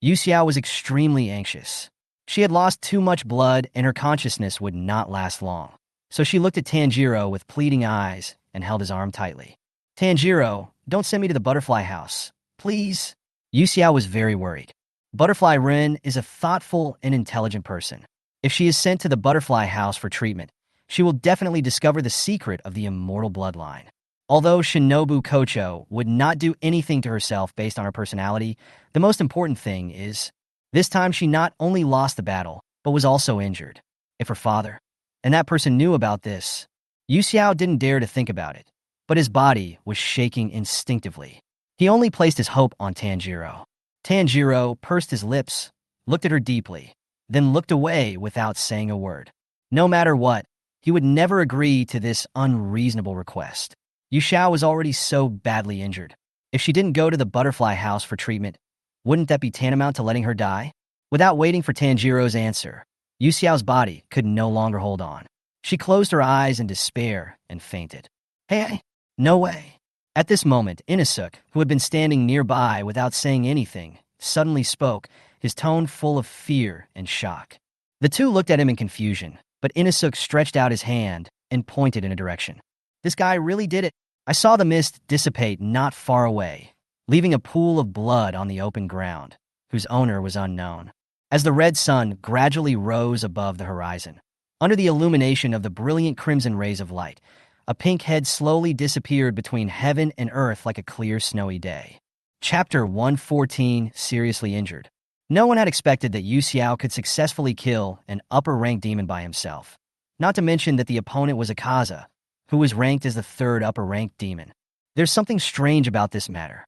Yu Xiao was extremely anxious. She had lost too much blood, and her consciousness would not last long. So she looked at Tanjiro with pleading eyes and held his arm tightly. Tanjiro, don't send me to the butterfly house, please. Yu Xiao was very worried. Butterfly Rin is a thoughtful and intelligent person. If she is sent to the butterfly house for treatment, she will definitely discover the secret of the immortal bloodline. Although Shinobu Kocho would not do anything to herself based on her personality, the most important thing is, this time she not only lost the battle, but was also injured. If her father and that person knew about this, Yu Xiao didn't dare to think about it, but his body was shaking instinctively. He only placed his hope on Tanjiro. Tanjiro pursed his lips, looked at her deeply, then looked away without saying a word. No matter what, he would never agree to this unreasonable request. Yu Xiao was already so badly injured. If she didn't go to the butterfly house for treatment, wouldn't that be tantamount to letting her die? Without waiting for Tanjiro's answer, Yu Xiao's body could no longer hold on. She closed her eyes in despair and fainted. Hey, no way. At this moment, Inosuke, who had been standing nearby without saying anything, suddenly spoke, his tone full of fear and shock. The two looked at him in confusion, but Inosuke stretched out his hand and pointed in a direction. This guy really did it. I saw the mist dissipate not far away, leaving a pool of blood on the open ground, whose owner was unknown. As the red sun gradually rose above the horizon, under the illumination of the brilliant crimson rays of light, a pink head slowly disappeared between heaven and earth like a clear snowy day. Chapter 114, Seriously Injured. No one had expected that Yu Xiao could successfully kill an upper-ranked demon by himself, not to mention that the opponent was Akaza, who was ranked as the third upper-ranked demon. There's something strange about this matter,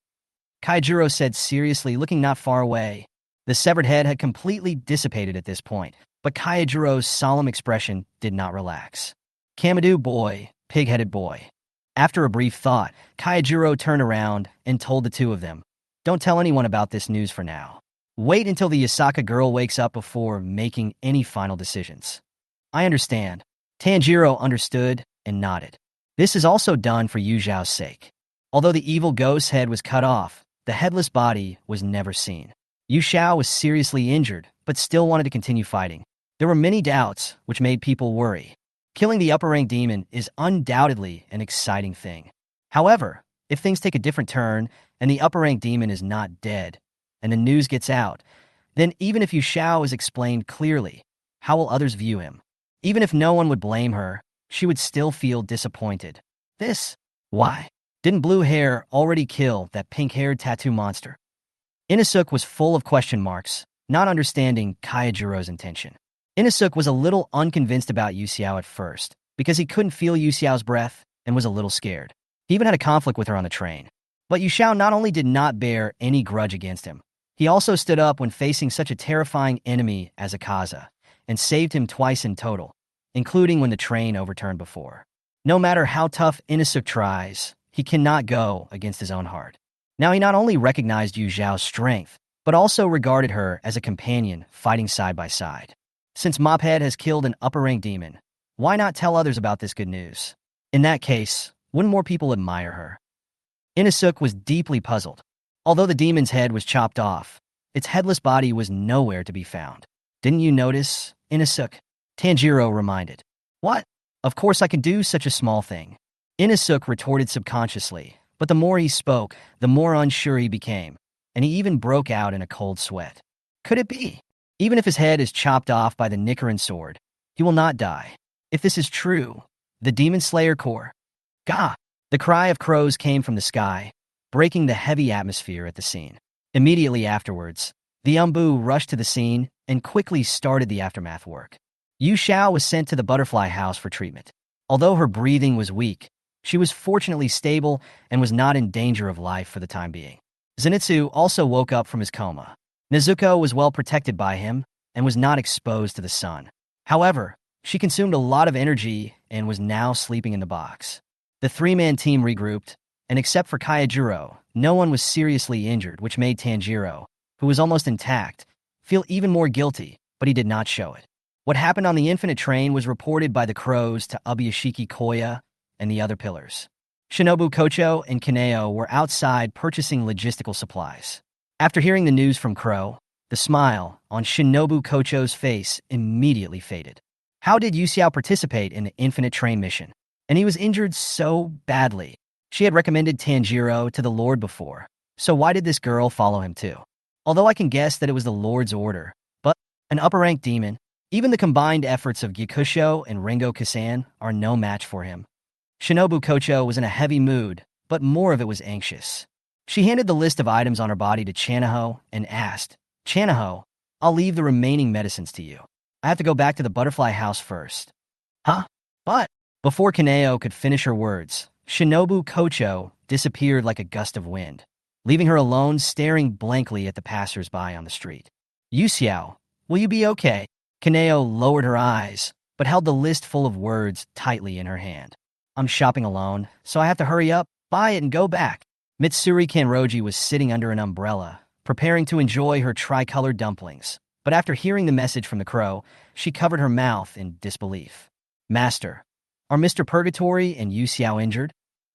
Kaijiro said seriously, looking not far away. The severed head had completely dissipated at this point, but Kaijiro's solemn expression did not relax. Kamadu boy, pig-headed boy. After a brief thought, Kaijiro turned around and told the two of them, don't tell anyone about this news for now. Wait until the Yasaka girl wakes up before making any final decisions. I understand. Tanjiro understood and nodded. This is also done for Yu Zhao's sake. Although the evil ghost's head was cut off, the headless body was never seen. Yu Xiao was seriously injured, but still wanted to continue fighting. There were many doubts, which made people worry. Killing the upper-ranked demon is undoubtedly an exciting thing. However, if things take a different turn and the upper-ranked demon is not dead, and the news gets out, then even if Yu Xiao is explained clearly, how will others view him? Even if no one would blame her, she would still feel disappointed. Why? Didn't blue hair already kill that pink-haired tattoo monster? Inosuke was full of question marks, not understanding Kaijiro's intention. Inosuke was a little unconvinced about Yu Xiao at first, because he couldn't feel Yu Xiao's breath and was a little scared. He even had a conflict with her on the train. But Yu Xiao not only did not bear any grudge against him, he also stood up when facing such a terrifying enemy as Akaza, and saved him twice in total, including when the train overturned before. No matter how tough Inosuke tries, he cannot go against his own heart. Now he not only recognized Yu Zhao's strength, but also regarded her as a companion fighting side by side. Since Mophead has killed an upper-ranked demon, why not tell others about this good news? In that case, wouldn't more people admire her? Inosuke was deeply puzzled. Although the demon's head was chopped off, its headless body was nowhere to be found. Didn't you notice, Inosuke? Tanjiro reminded. What? Of course I can do such a small thing. Inosuke retorted subconsciously, but the more he spoke, the more unsure he became, and he even broke out in a cold sweat. Could it be? Even if his head is chopped off by the Nichiren sword, he will not die. If this is true, the Demon Slayer Core. Gah! The cry of crows came from the sky, breaking the heavy atmosphere at the scene. Immediately afterwards, the Umbu rushed to the scene and quickly started the aftermath work. Yu Xiao was sent to the butterfly house for treatment. Although her breathing was weak, she was fortunately stable and was not in danger of life for the time being. Zenitsu also woke up from his coma. Nezuko was well protected by him and was not exposed to the sun. However, she consumed a lot of energy and was now sleeping in the box. The three-man team regrouped, and except for Kaijiro, no one was seriously injured, which made Tanjiro, who was almost intact, feel even more guilty, but he did not show it. What happened on the Infinite Train was reported by the crows to Ubuyashiki Koya, and the other pillars. Shinobu Kocho and Kaneo were outside purchasing logistical supplies. After hearing the news from Crow, the smile on Shinobu Kocho's face immediately faded. How did Yuxiao participate in the Infinite Train mission? And he was injured so badly. She had recommended Tanjiro to the Lord before, so why did this girl follow him too? Although I can guess that it was the Lord's order, but an upper-ranked demon, even the combined efforts of Gikusho and Ringo Kisan are no match for him. Shinobu Kocho was in a heavy mood, but more of it was anxious. She handed the list of items on her body to Chanaho and asked, "Chanaho, I'll leave the remaining medicines to you. I have to go back to the butterfly house first." Huh? But before Kaneo could finish her words, Shinobu Kocho disappeared like a gust of wind, leaving her alone staring blankly at the passers-by on the street. "Yuxiao, will you be okay?" Kaneo lowered her eyes, but held the list full of words tightly in her hand. "I'm shopping alone, so I have to hurry up, buy it, and go back." Mitsuri Kanroji was sitting under an umbrella, preparing to enjoy her tricolored dumplings. But after hearing the message from the crow, she covered her mouth in disbelief. "Master, are Mr. Purgatory and Yuxiao injured?"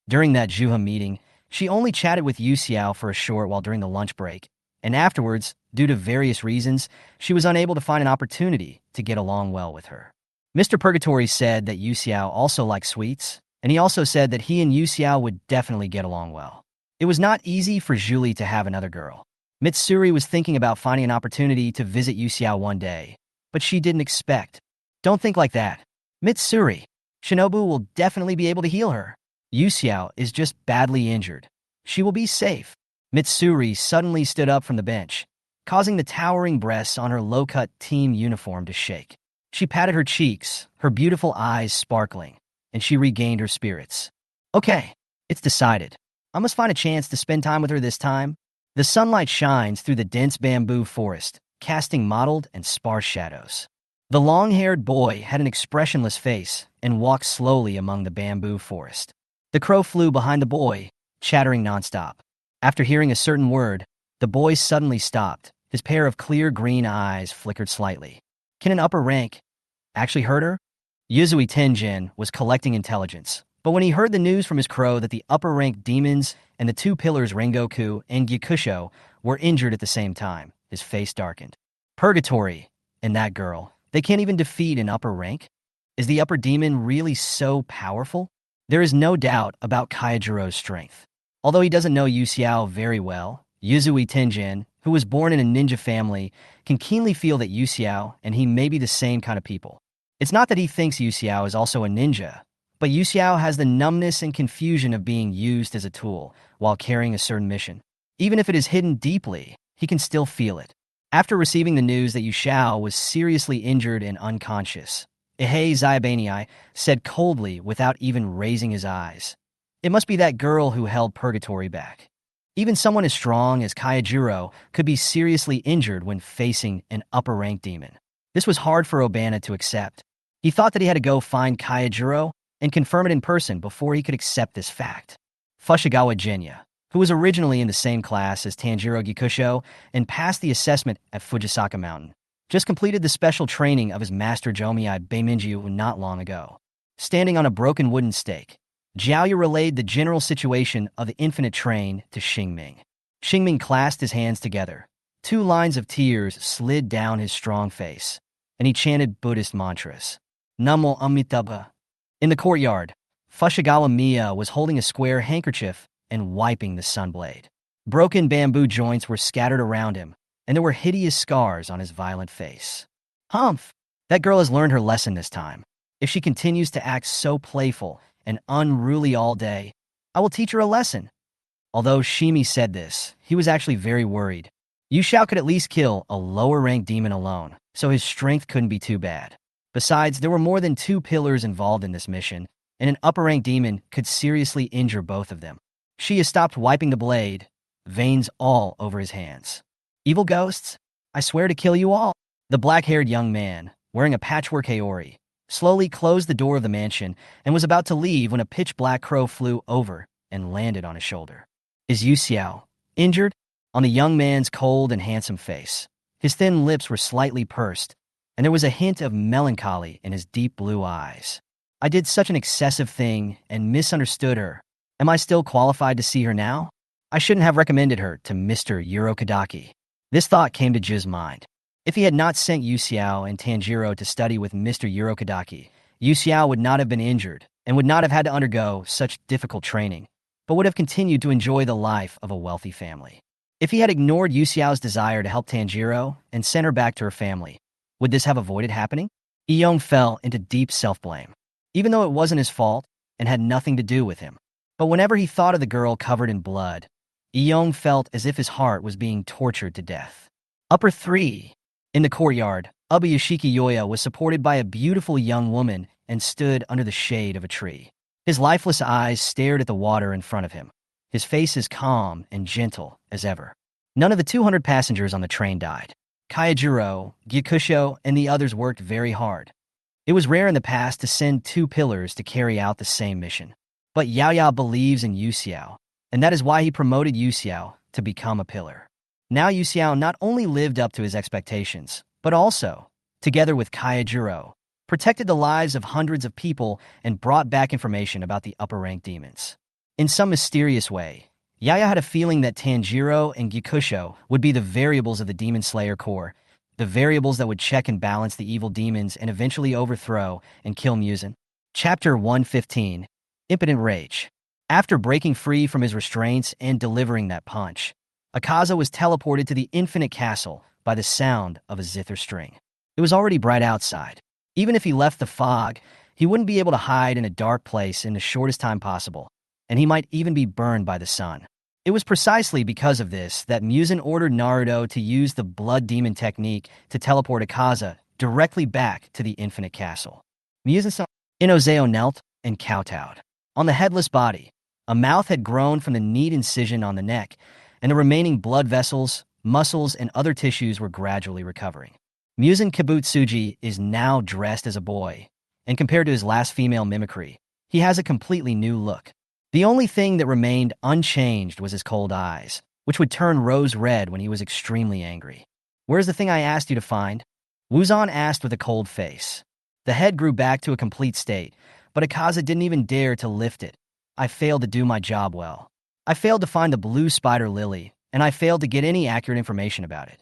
During that Juha meeting, she only chatted with Yuxiao for a short while during the lunch break, and afterwards, due to various reasons, she was unable to find an opportunity to get along well with her. Mr. Purgatory said that Yuxiao also liked sweets, and he also said that he and Yuxiao would definitely get along well. It was not easy for Julie to have another girl. Mitsuri was thinking about finding an opportunity to visit Yuxiao one day, but she didn't expect. "Don't think like that. Mitsuri, Shinobu will definitely be able to heal her. Yuxiao is just badly injured. She will be safe." Mitsuri suddenly stood up from the bench, causing the towering breasts on her low-cut team uniform to shake. She patted her cheeks, her beautiful eyes sparkling, and she regained her spirits. "Okay, it's decided. I must find a chance to spend time with her this time." The sunlight shines through the dense bamboo forest, casting mottled and sparse shadows. The long-haired boy had an expressionless face and walked slowly among the bamboo forest. The crow flew behind the boy, chattering nonstop. After hearing a certain word, the boy suddenly stopped. His pair of clear green eyes flickered slightly. Can an upper rank actually hurt her? Yuzui Tenjin was collecting intelligence, but when he heard the news from his crow that the upper-ranked demons and the two pillars Rengoku and Gikusho were injured at the same time, his face darkened. Purgatory and that girl, they can't even defeat an upper rank? Is the upper demon really so powerful? There is no doubt about Kaijuro's strength. Although he doesn't know Yuxiao very well, Yuzui Tenjin, who was born in a ninja family, can keenly feel that Yuxiao and he may be the same kind of people. It's not that he thinks Yuxiao is also a ninja, but Yuxiao has the numbness and confusion of being used as a tool while carrying a certain mission. Even if it is hidden deeply, he can still feel it. After receiving the news that Yuxiao was seriously injured and unconscious, Ihei Zayabanii said coldly without even raising his eyes, "It must be that girl who held Purgatory back." Even someone as strong as Kaijiro could be seriously injured when facing an upper-ranked demon. This was hard for Obana to accept. He thought that he had to go find Kaijiro and confirm it in person before he could accept this fact. Fushigawa Genya, who was originally in the same class as Tanjiro Gikusho and passed the assessment at Fujisaka Mountain, just completed the special training of his master Jomei Beiminjiu not long ago. Standing on a broken wooden stake, Jiaoyu relayed the general situation of the infinite train to Xingming. Xingming clasped his hands together. 2 lines of tears slid down his strong face, and he chanted Buddhist mantras. Namo Amitabha. In the courtyard, Fushigawa Miya was holding a square handkerchief and wiping the sunblade. Broken bamboo joints were scattered around him, and there were hideous scars on his violent face. "Humph! That girl has learned her lesson this time. If she continues to act so playful and unruly all day, I will teach her a lesson." Although Shimi said this, he was actually very worried. Yuxiao could at least kill a lower-ranked demon alone, so his strength couldn't be too bad. Besides, there were more than 2 pillars involved in this mission, and an upper-ranked demon could seriously injure both of them. Shia stopped wiping the blade, veins all over his hands. "Evil ghosts, I swear to kill you all." The black-haired young man, wearing a patchwork haori, slowly closed the door of the mansion and was about to leave when a pitch-black crow flew over and landed on his shoulder. "Is Yuxiao injured?" On the young man's cold and handsome face, his thin lips were slightly pursed, and there was a hint of melancholy in his deep blue eyes. I did such an excessive thing and misunderstood her. Am I still qualified to see her now? I shouldn't have recommended her to Mr. Urokodaki. This thought came to Ji's mind. If he had not sent Yu Xiao and Tanjiro to study with Mr. Urokodaki, Yu Xiao would not have been injured and would not have had to undergo such difficult training, but would have continued to enjoy the life of a wealthy family. If he had ignored Yu Xiao's desire to help Tanjiro and sent her back to her family, would this have avoided happening? Iyong fell into deep self-blame, even though it wasn't his fault and had nothing to do with him. But whenever he thought of the girl covered in blood, Iyong felt as if his heart was being tortured to death. Upper 3. In the courtyard, Ubayashiki Yoya was supported by a beautiful young woman and stood under the shade of a tree. His lifeless eyes stared at the water in front of him, his face as calm and gentle as ever. None of the 200 passengers on the train died. Kayajiro, Gyakusho, and the others worked very hard. It was rare in the past to send 2 pillars to carry out the same mission. But Yaoya believes in Yu Xiao, and that is why he promoted Yu Xiao to become a pillar. Now Yu Xiao not only lived up to his expectations, but also, together with Kayajiro, protected the lives of hundreds of people and brought back information about the upper-rank demons. In some mysterious way, Yaya had a feeling that Tanjiro and Gyakusho would be the variables of the Demon Slayer Corps, the variables that would check and balance the evil demons and eventually overthrow and kill Muzan. Chapter 115. Impotent Rage. After breaking free from his restraints and delivering that punch, Akaza was teleported to the Infinite Castle by the sound of a zither string. It was already bright outside. Even if he left the fog, he wouldn't be able to hide in a dark place in the shortest time possible, and he might even be burned by the sun. It was precisely because of this that Muzan ordered Naruto to use the blood demon technique to teleport Akaza directly back to the Infinite Castle. Muzan Inozeo knelt and kowtowed. On the headless body, a mouth had grown from the neat incision on the neck, and the remaining blood vessels, muscles, and other tissues were gradually recovering. Muzan Kibutsuji is now dressed as a boy, and compared to his last female mimicry, he has a completely new look. The only thing that remained unchanged was his cold eyes, which would turn rose red when he was extremely angry. "Where's the thing I asked you to find?" Wuzan asked with a cold face. The head grew back to a complete state, but Akaza didn't even dare to lift it. "I failed to do my job well. I failed to find the blue spider lily, and I failed to get any accurate information about it."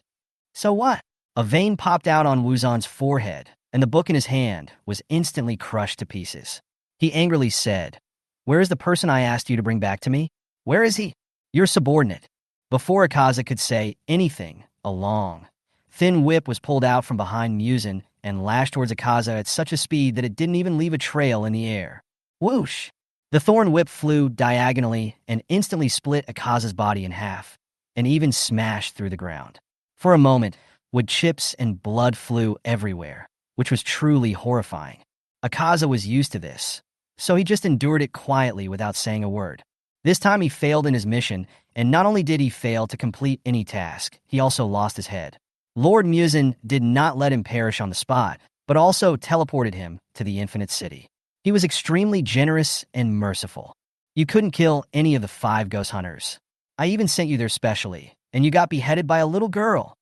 "So what?" A vein popped out on Wuzan's forehead, and the book in his hand was instantly crushed to pieces. He angrily said, "Where is the person I asked you to bring back to me? Where is he?" "Your subordinate." Before Akaza could say anything, a long, thin whip was pulled out from behind Muzan and lashed towards Akaza at such a speed that it didn't even leave a trail in the air. Whoosh! The thorn whip flew diagonally and instantly split Akaza's body in half, and even smashed through the ground. For a moment, wood chips and blood flew everywhere, which was truly horrifying. Akaza was used to this, so he just endured it quietly without saying a word. This time he failed in his mission, and not only did he fail to complete any task, he also lost his head. Lord Muzan did not let him perish on the spot, but also teleported him to the Infinite City. He was extremely generous and merciful. "You couldn't kill any of the 5 ghost hunters. I even sent you there specially, and you got beheaded by a little girl.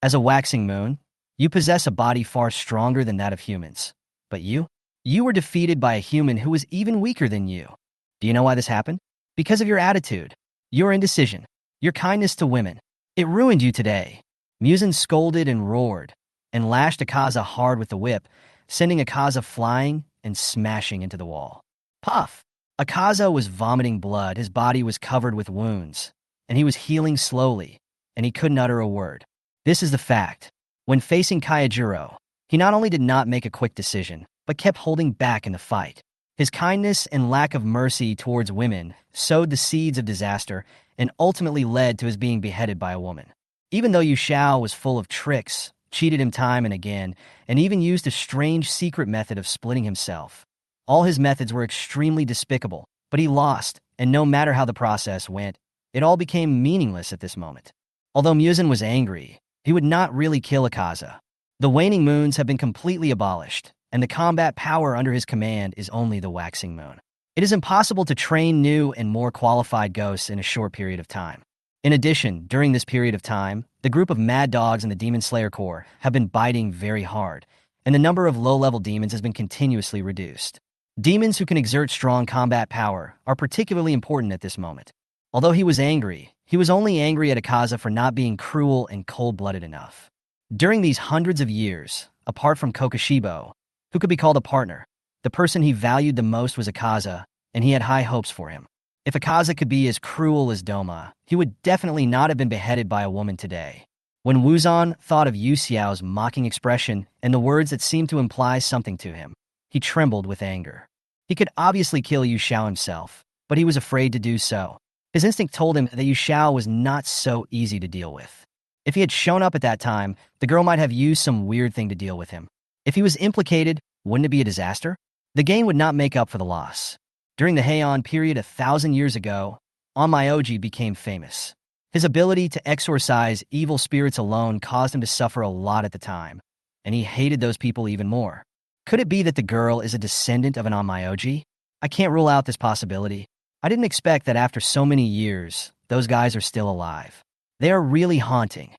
As a waxing moon, you possess a body far stronger than that of humans. But you were defeated by a human who was even weaker than you. Do you know why this happened? Because of your attitude, your indecision, your kindness to women. It ruined you today." Muzan scolded and roared, and lashed Akaza hard with the whip, sending Akaza flying and smashing into the wall. Puff! Akaza was vomiting blood, his body was covered with wounds, and he was healing slowly, and he couldn't utter a word. This is the fact. When facing Kayajiro, he not only did not make a quick decision, but kept holding back in the fight. His kindness and lack of mercy towards women sowed the seeds of disaster and ultimately led to his being beheaded by a woman. Even though Yu Xiao was full of tricks, cheated him time and again, and even used a strange secret method of splitting himself, all his methods were extremely despicable, but he lost, and no matter how the process went, it all became meaningless at this moment. Although Muzan was angry, he would not really kill Akaza. The waning moons have been completely abolished, and the combat power under his command is only the waxing moon. It is impossible to train new and more qualified ghosts in a short period of time. In addition, during this period of time, the group of mad dogs in the Demon Slayer Corps have been biting very hard, and the number of low-level demons has been continuously reduced. Demons who can exert strong combat power are particularly important at this moment. Although he was angry, he was only angry at Akaza for not being cruel and cold-blooded enough. During these hundreds of years, apart from Kokushibo, who could be called a partner, the person he valued the most was Akaza, and he had high hopes for him. If Akaza could be as cruel as Doma, he would definitely not have been beheaded by a woman today. When Wuzan thought of Yu Xiao's mocking expression and the words that seemed to imply something to him, he trembled with anger. He could obviously kill Yu Xiao himself, but he was afraid to do so. His instinct told him that Yu Xiao was not so easy to deal with. If he had shown up at that time, the girl might have used some weird thing to deal with him. If he was implicated, wouldn't it be a disaster? The game would not make up for the loss. During the Heian period 1,000 years ago, Onmyoji became famous. His ability to exorcise evil spirits alone caused him to suffer a lot at the time, and he hated those people even more. Could it be that the girl is a descendant of an Onmyoji? I can't rule out this possibility. I didn't expect that after so many years, those guys are still alive. They are really haunting.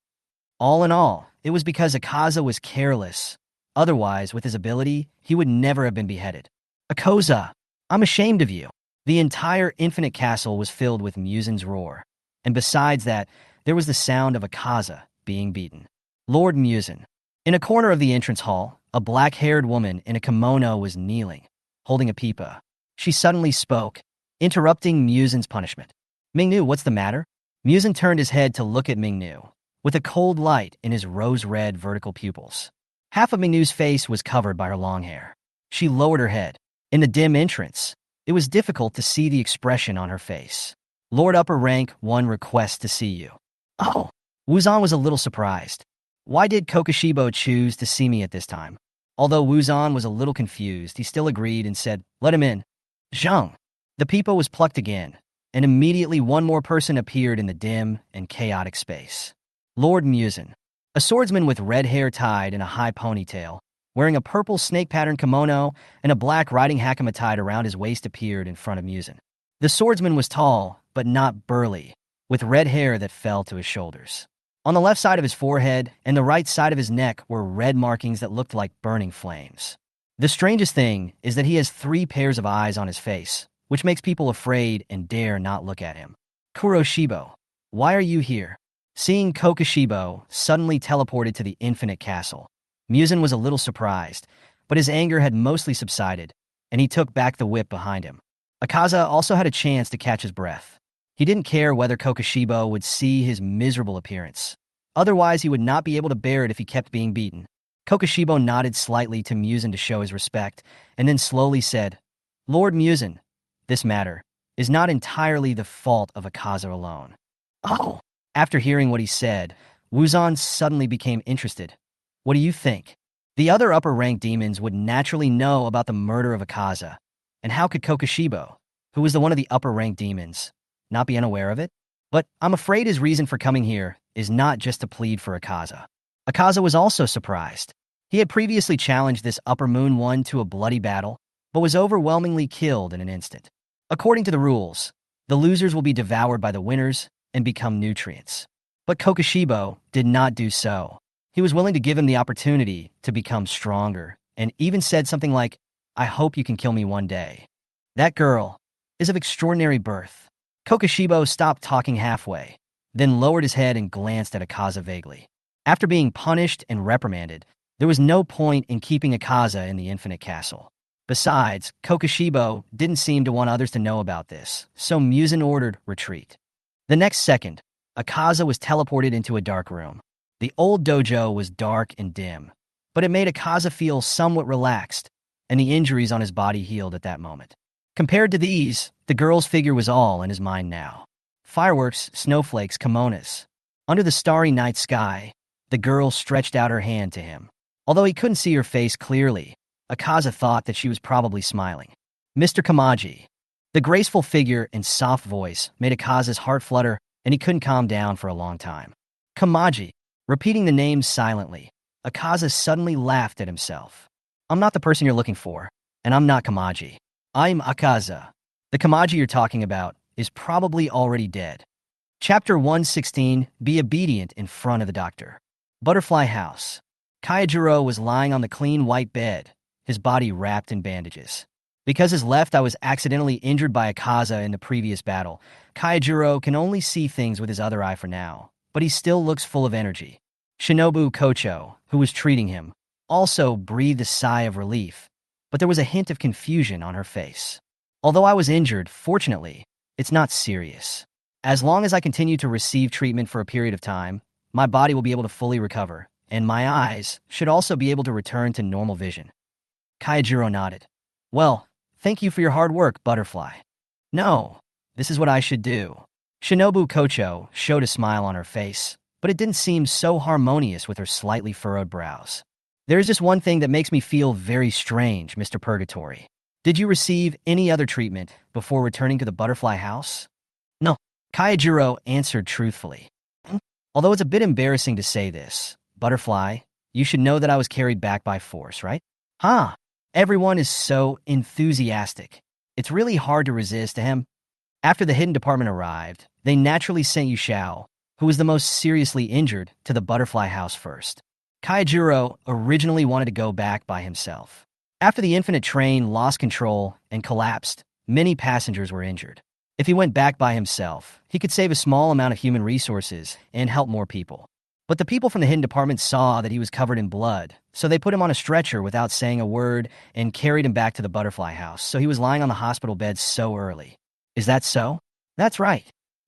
All in all, it was because Akaza was careless. Otherwise, with his ability, he would never have been beheaded. Akaza, I'm ashamed of you. The entire Infinite Castle was filled with Muzin's roar. And besides that, there was the sound of Akaza being beaten. Lord Muzin. In a corner of the entrance hall, a black-haired woman in a kimono was kneeling, holding a pipa. She suddenly spoke, interrupting Muzin's punishment. Mingnu, what's the matter? Muzin turned his head to look at Mingnu, with a cold light in his rose-red vertical pupils. Half of Mingnu's face was covered by her long hair. She lowered her head. In the dim entrance, it was difficult to see the expression on her face. Lord Upper Rank 1 requests to see you. Oh, Wuzan was a little surprised. Why did Kokushibo choose to see me at this time? Although Wuzan was a little confused, he still agreed and said, let him in. Zhang. The pipa was plucked again, and immediately one more person appeared in the dim and chaotic space. Lord Muzin, a swordsman with red hair tied in a high ponytail, wearing a purple snake-patterned kimono and a black riding hakama tied around his waist, appeared in front of Muzin. The swordsman was tall, but not burly, with red hair that fell to his shoulders. On the left side of his forehead and the right side of his neck were red markings that looked like burning flames. The strangest thing is that he has 3 pairs of eyes on his face, which makes people afraid and dare not look at him. Kuroshibo, why are you here? Seeing Kokushibo suddenly teleported to the Infinite Castle, Muzin was a little surprised, but his anger had mostly subsided, and he took back the whip behind him. Akaza also had a chance to catch his breath. He didn't care whether Kokushibo would see his miserable appearance. Otherwise, he would not be able to bear it if he kept being beaten. Kokushibo nodded slightly to Muzin to show his respect, and then slowly said, Lord Muzin, this matter is not entirely the fault of Akaza alone. Oh! After hearing what he said, Wuzan suddenly became interested. What do you think? The other upper-ranked demons would naturally know about the murder of Akaza, and how could Kokushibo, who was one of the upper-ranked demons, not be unaware of it? But I'm afraid his reason for coming here is not just to plead for Akaza. Akaza was also surprised. He had previously challenged this Upper Moon one to a bloody battle, but was overwhelmingly killed in an instant. According to the rules, the losers will be devoured by the winners and become nutrients. But Kokushibo did not do so. He was willing to give him the opportunity to become stronger, and even said something like, I hope you can kill me one day. That girl is of extraordinary birth. Kokushibo stopped talking halfway, then lowered his head and glanced at Akaza vaguely. After being punished and reprimanded, there was no point in keeping Akaza in the Infinite Castle. Besides, Kokushibo didn't seem to want others to know about this, so Muzin ordered retreat. The next second, Akaza was teleported into a dark room. The old dojo was dark and dim, but it made Akaza feel somewhat relaxed, and the injuries on his body healed at that moment. Compared to these, the girl's figure was all in his mind now. Fireworks, snowflakes, kimonos. Under the starry night sky, the girl stretched out her hand to him. Although he couldn't see her face clearly, Akaza thought that she was probably smiling. Mr. Kamaji. The graceful figure and soft voice made Akaza's heart flutter, and he couldn't calm down for a long time. Kamaji. Repeating the name silently, Akaza suddenly laughed at himself. I'm not the person you're looking for, and I'm not Kamaji. I'm Akaza. The Kamaji you're talking about is probably already dead. Chapter 116, Be Obedient in Front of the Doctor. Butterfly House. Kaijiro was lying on the clean white bed, his body wrapped in bandages. Because his left eye was accidentally injured by a Kaza in the previous battle, Kaijiro can only see things with his other eye for now, but he still looks full of energy. Shinobu Kocho, who was treating him, also breathed a sigh of relief, but there was a hint of confusion on her face. Although I was injured, fortunately, it's not serious. As long as I continue to receive treatment for a period of time, my body will be able to fully recover, and my eyes should also be able to return to normal vision. Kaijiro nodded. Well, thank you for your hard work, Butterfly. No, this is what I should do. Shinobu Kocho showed a smile on her face, but it didn't seem so harmonious with her slightly furrowed brows. There is just one thing that makes me feel very strange, Mr. Purgatory. Did you receive any other treatment before returning to the Butterfly House? No, Kaijiro answered truthfully. Although it's a bit embarrassing to say this, Butterfly, you should know that I was carried back by force, right? Huh. Everyone is so enthusiastic. It's really hard to resist him. After the hidden department arrived, they naturally sent Yu Xiao, who was the most seriously injured, to the Butterfly House first. Kaijiro originally wanted to go back by himself. After the infinite train lost control and collapsed, many passengers were injured. If he went back by himself, he could save a small amount of human resources and help more people. But the people from the hidden department saw that he was covered in blood, so they put him on a stretcher without saying a word and carried him back to the Butterfly House, so he was lying on the hospital bed so early. Is that so? That's right.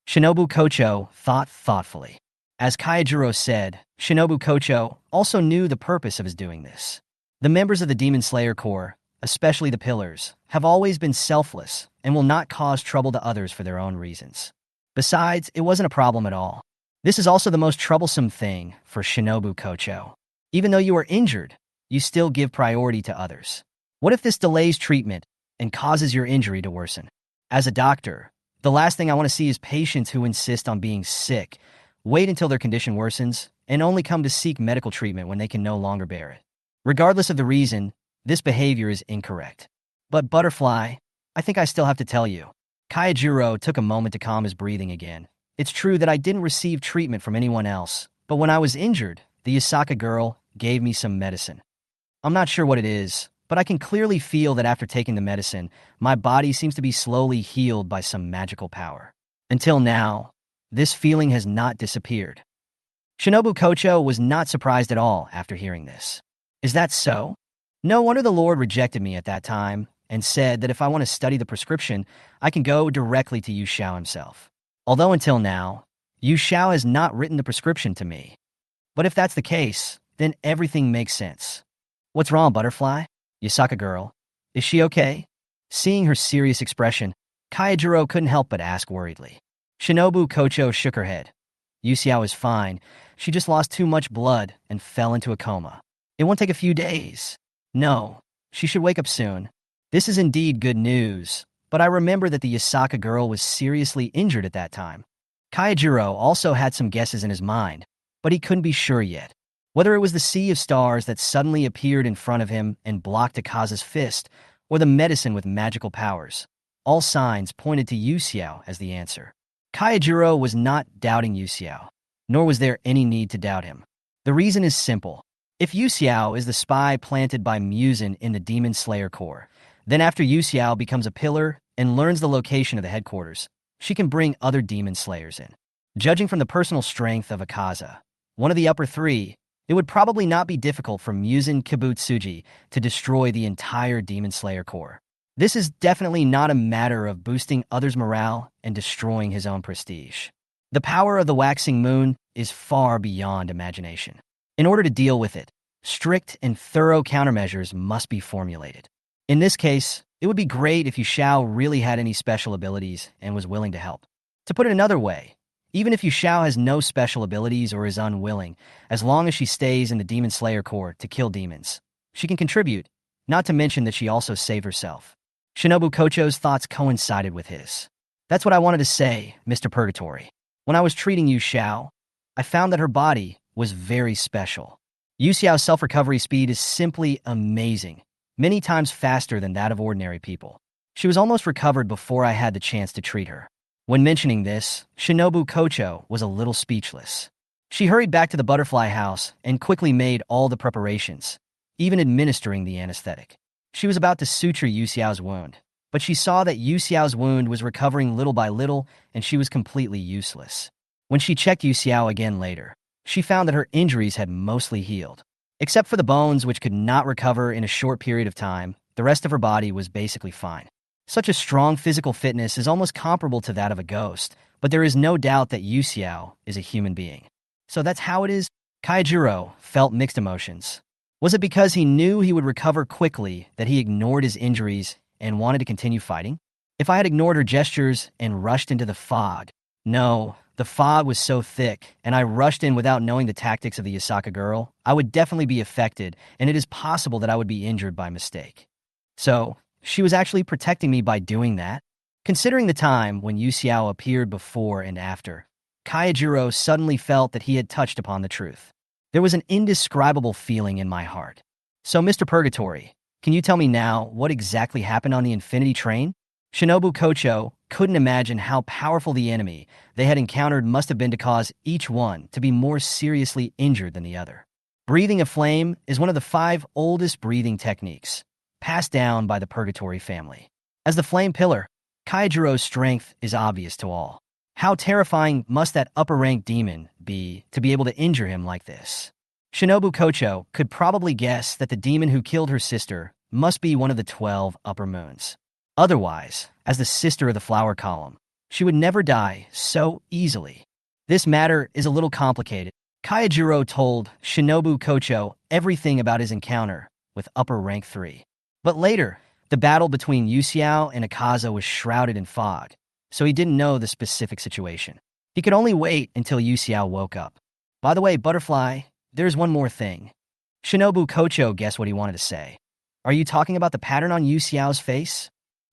Shinobu Kocho thought thoughtfully. As Kaijiro said, Shinobu Kocho also knew the purpose of his doing this. The members of the Demon Slayer Corps, especially the Pillars, have always been selfless and will not cause trouble to others for their own reasons. Besides, it wasn't a problem at all. This is also the most troublesome thing for Shinobu Kocho. Even though you are injured, you still give priority to others. What if this delays treatment and causes your injury to worsen? As a doctor, the last thing I want to see is patients who insist on being sick, wait until their condition worsens, and only come to seek medical treatment when they can no longer bear it. Regardless of the reason, this behavior is incorrect. But Butterfly, I think I still have to tell you. Kaijiro took a moment to calm his breathing again. It's true that I didn't receive treatment from anyone else, but when I was injured, the Yasaka girl gave me some medicine. I'm not sure what it is, but I can clearly feel that after taking the medicine, my body seems to be slowly healed by some magical power. Until now, this feeling has not disappeared. Shinobu Kocho was not surprised at all after hearing this. Is that so? No wonder the Lord rejected me at that time and said that if I want to study the prescription, I can go directly to Yu Xiao himself. Although until now, Yu Xiao has not written the prescription to me. But if that's the case, then everything makes sense. What's wrong, Butterfly? Yasaka girl. Is she okay? Seeing her serious expression, Kaijiro couldn't help but ask worriedly. Shinobu Kocho shook her head. Yu Xiao is fine. She just lost too much blood and fell into a coma. It won't take a few days. No, she should wake up soon. This is indeed good news, but I remember that the Yasaka girl was seriously injured at that time. Kaijiro also had some guesses in his mind, but he couldn't be sure yet. Whether it was the sea of stars that suddenly appeared in front of him and blocked Akaza's fist, or the medicine with magical powers, all signs pointed to Yu Xiao as the answer. Kaijiro was not doubting Yu Xiao, nor was there any need to doubt him. The reason is simple. If Yu Xiao is the spy planted by Muzan in the Demon Slayer Corps, then after Yu Xiao becomes a pillar and learns the location of the headquarters, she can bring other Demon Slayers in. Judging from the personal strength of Akaza, one of the upper three, it would probably not be difficult for Muzan Kibutsuji to destroy the entire Demon Slayer Corps. This is definitely not a matter of boosting others' morale and destroying his own prestige. The power of the waxing moon is far beyond imagination. In order to deal with it, strict and thorough countermeasures must be formulated. In this case, it would be great if Yu Xiao really had any special abilities and was willing to help. To put it another way, even if Yu Xiao has no special abilities or is unwilling, as long as she stays in the Demon Slayer Corps to kill demons, she can contribute, not to mention that she also saved herself. Shinobu Kocho's thoughts coincided with his. That's what I wanted to say, Mr. Purgatory. When I was treating Yu Xiao, I found that her body was very special. Yu Xiao's self-recovery speed is simply amazing, many times faster than that of ordinary people. She was almost recovered before I had the chance to treat her. When mentioning this, Shinobu Kocho was a little speechless. She hurried back to the Butterfly House and quickly made all the preparations, even administering the anesthetic. She was about to suture Yu Xiao's wound, but she saw that Yu Xiao's wound was recovering little by little and she was completely useless. When she checked Yu Xiao again later, she found that her injuries had mostly healed. Except for the bones, which could not recover in a short period of time, the rest of her body was basically fine. Such a strong physical fitness is almost comparable to that of a ghost, but there is no doubt that Yu Xiao is a human being. So that's how it is? Kaijiro felt mixed emotions. Was it because he knew he would recover quickly that he ignored his injuries and wanted to continue fighting? If I had ignored her gestures and rushed into the fog. No, the fog was so thick, and I rushed in without knowing the tactics of the Yasaka girl, I would definitely be affected, and it is possible that I would be injured by mistake. So, she was actually protecting me by doing that? Considering the time when Yu Xiao appeared before and after, Kaijiro suddenly felt that he had touched upon the truth. There was an indescribable feeling in my heart. So, Mr. Purgatory, can you tell me now what exactly happened on the Infinity Train? Shinobu Kocho couldn't imagine how powerful the enemy they had encountered must have been to cause each one to be more seriously injured than the other. Breathing a flame is one of the 5 oldest breathing techniques, passed down by the Purgatory family. As the flame pillar, Kaijiro's strength is obvious to all. How terrifying must that upper-ranked demon be to be able to injure him like this? Shinobu Kocho could probably guess that the demon who killed her sister must be one of the 12 upper moons. Otherwise, as the sister of the flower column, she would never die so easily. This matter is a little complicated. Kaijiro told Shinobu Kocho everything about his encounter with upper rank 3. But later, the battle between Yu Xiao and Akaza was shrouded in fog, so he didn't know the specific situation. He could only wait until Yu Xiao woke up. By the way, Butterfly, there's one more thing. Shinobu Kocho guessed what he wanted to say. Are you talking about the pattern on Yu Xiao's face?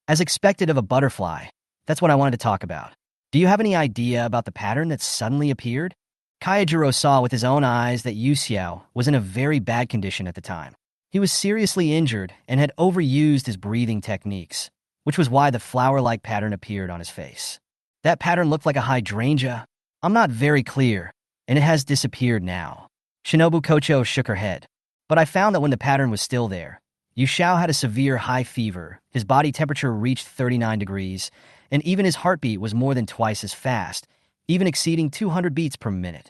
As expected of a butterfly, that's what I wanted to talk about. Do you have any idea about the pattern that suddenly appeared? Kaijiro saw with his own eyes that Yu Xiao was in a very bad condition at the time. He was seriously injured and had overused his breathing techniques, which was why the flower-like pattern appeared on his face. That pattern looked like a hydrangea. I'm not very clear, and it has disappeared now. Shinobu Kocho shook her head. But I found that when the pattern was still there, Yu Xiao had a severe high fever, his body temperature reached 39 degrees, and even his heartbeat was more than twice as fast, even exceeding 200 beats per minute.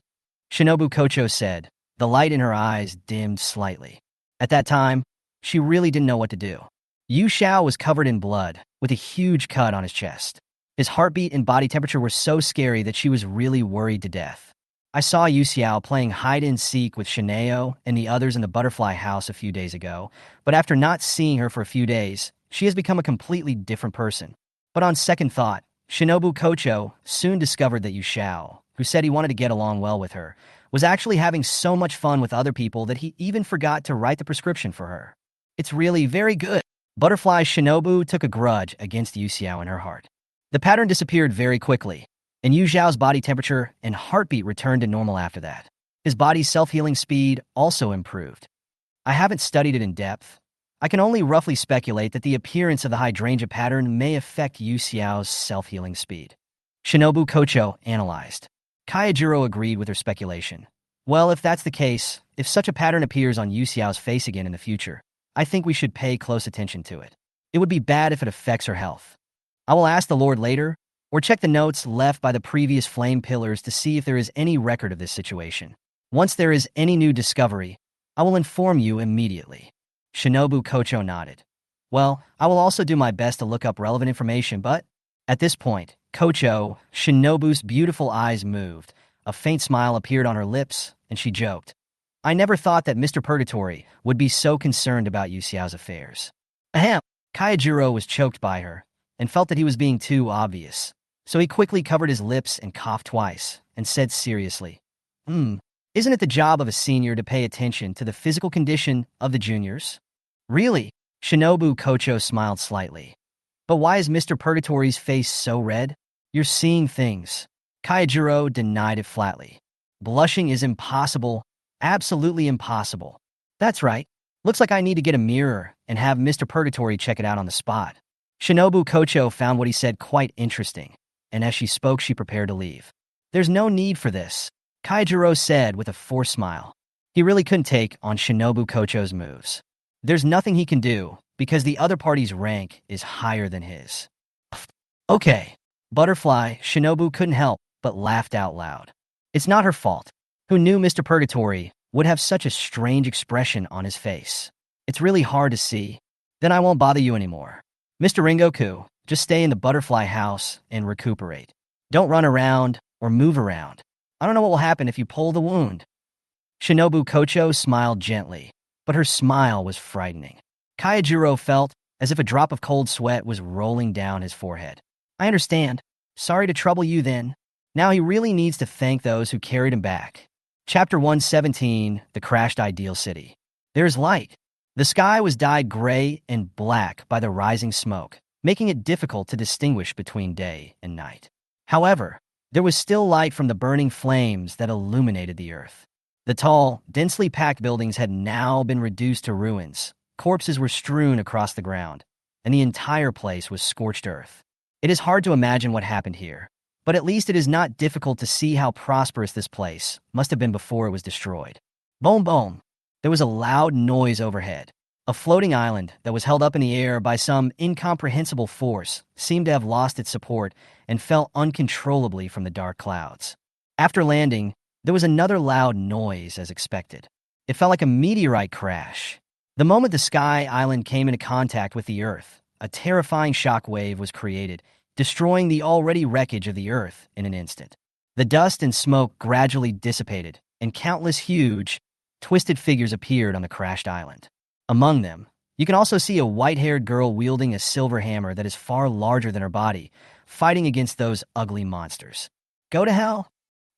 Shinobu Kocho said, the light in her eyes dimmed slightly. At that time, she really didn't know what to do. Yu Xiao was covered in blood, with a huge cut on his chest. His heartbeat and body temperature were so scary that she was really worried to death. I saw Yu Xiao playing hide-and-seek with Shineo and the others in the butterfly house a few days ago, but after not seeing her for a few days, she has become a completely different person. But on second thought, Shinobu Kocho soon discovered that Yu Xiao, who said he wanted to get along well with her, was actually having so much fun with other people that he even forgot to write the prescription for her. It's really very good. Butterfly Shinobu took a grudge against Yu Xiao in her heart. The pattern disappeared very quickly, and Yu Xiao's body temperature and heartbeat returned to normal after that. His body's self-healing speed also improved. I haven't studied it in depth. I can only roughly speculate that the appearance of the hydrangea pattern may affect Yu Xiao's self-healing speed. Shinobu Kocho analyzed. Kaijiro agreed with her speculation. Well, if that's the case, if such a pattern appears on Yu Xiao's face again in the future, I think we should pay close attention to it. It would be bad if it affects her health. I will ask the Lord later, or check the notes left by the previous flame pillars to see if there is any record of this situation. Once there is any new discovery, I will inform you immediately. Shinobu Kocho nodded. Well, I will also do my best to look up relevant information, but at this point, Kocho, Shinobu's beautiful eyes moved. A faint smile appeared on her lips, and she joked. I never thought that Mr. Purgatory would be so concerned about Yu Xiao's affairs. Ahem. Kaijiro was choked by her, and felt that he was being too obvious. So he quickly covered his lips and coughed twice, and said seriously, Isn't it the job of a senior to pay attention to the physical condition of the juniors? Really? Shinobu Kocho smiled slightly. But why is Mr. Purgatory's face so red? You're seeing things. Kaijiro denied it flatly. Blushing is impossible, absolutely impossible. That's right. Looks like I need to get a mirror and have Mr. Purgatory check it out on the spot. Shinobu Kocho found what he said quite interesting, and as she spoke, she prepared to leave. There's no need for this, Kaijiro said with a forced smile. He really couldn't take on Shinobu Kocho's moves. There's nothing he can do, because the other party's rank is higher than his. Okay. Butterfly, Shinobu couldn't help but laughed out loud. It's not her fault. Who knew Mr. Purgatory would have such a strange expression on his face? It's really hard to see. Then I won't bother you anymore. Mr. Ringoku, just stay in the butterfly house and recuperate. Don't run around or move around. I don't know what will happen if you pull the wound. Shinobu Kocho smiled gently, but her smile was frightening. Kayajiro felt as if a drop of cold sweat was rolling down his forehead. I understand. Sorry to trouble you then. Now he really needs to thank those who carried him back. Chapter 117, The Crashed Ideal City. There's light. The sky was dyed gray and black by the rising smoke, making it difficult to distinguish between day and night. However, there was still light from the burning flames that illuminated the earth. The tall, densely packed buildings had now been reduced to ruins. Corpses were strewn across the ground, and the entire place was scorched earth. It is hard to imagine what happened here, but at least it is not difficult to see how prosperous this place must have been before it was destroyed. Boom, boom. There was a loud noise overhead. A floating island that was held up in the air by some incomprehensible force seemed to have lost its support and fell uncontrollably from the dark clouds. After landing, there was another loud noise as expected. It felt like a meteorite crash. The moment the sky island came into contact with the earth, a terrifying shock wave was created, destroying the already wreckage of the earth in an instant. The dust and smoke gradually dissipated, and countless huge, twisted figures appeared on the crashed island. Among them, you can also see a white-haired girl wielding a silver hammer that is far larger than her body, fighting against those ugly monsters. Go to hell!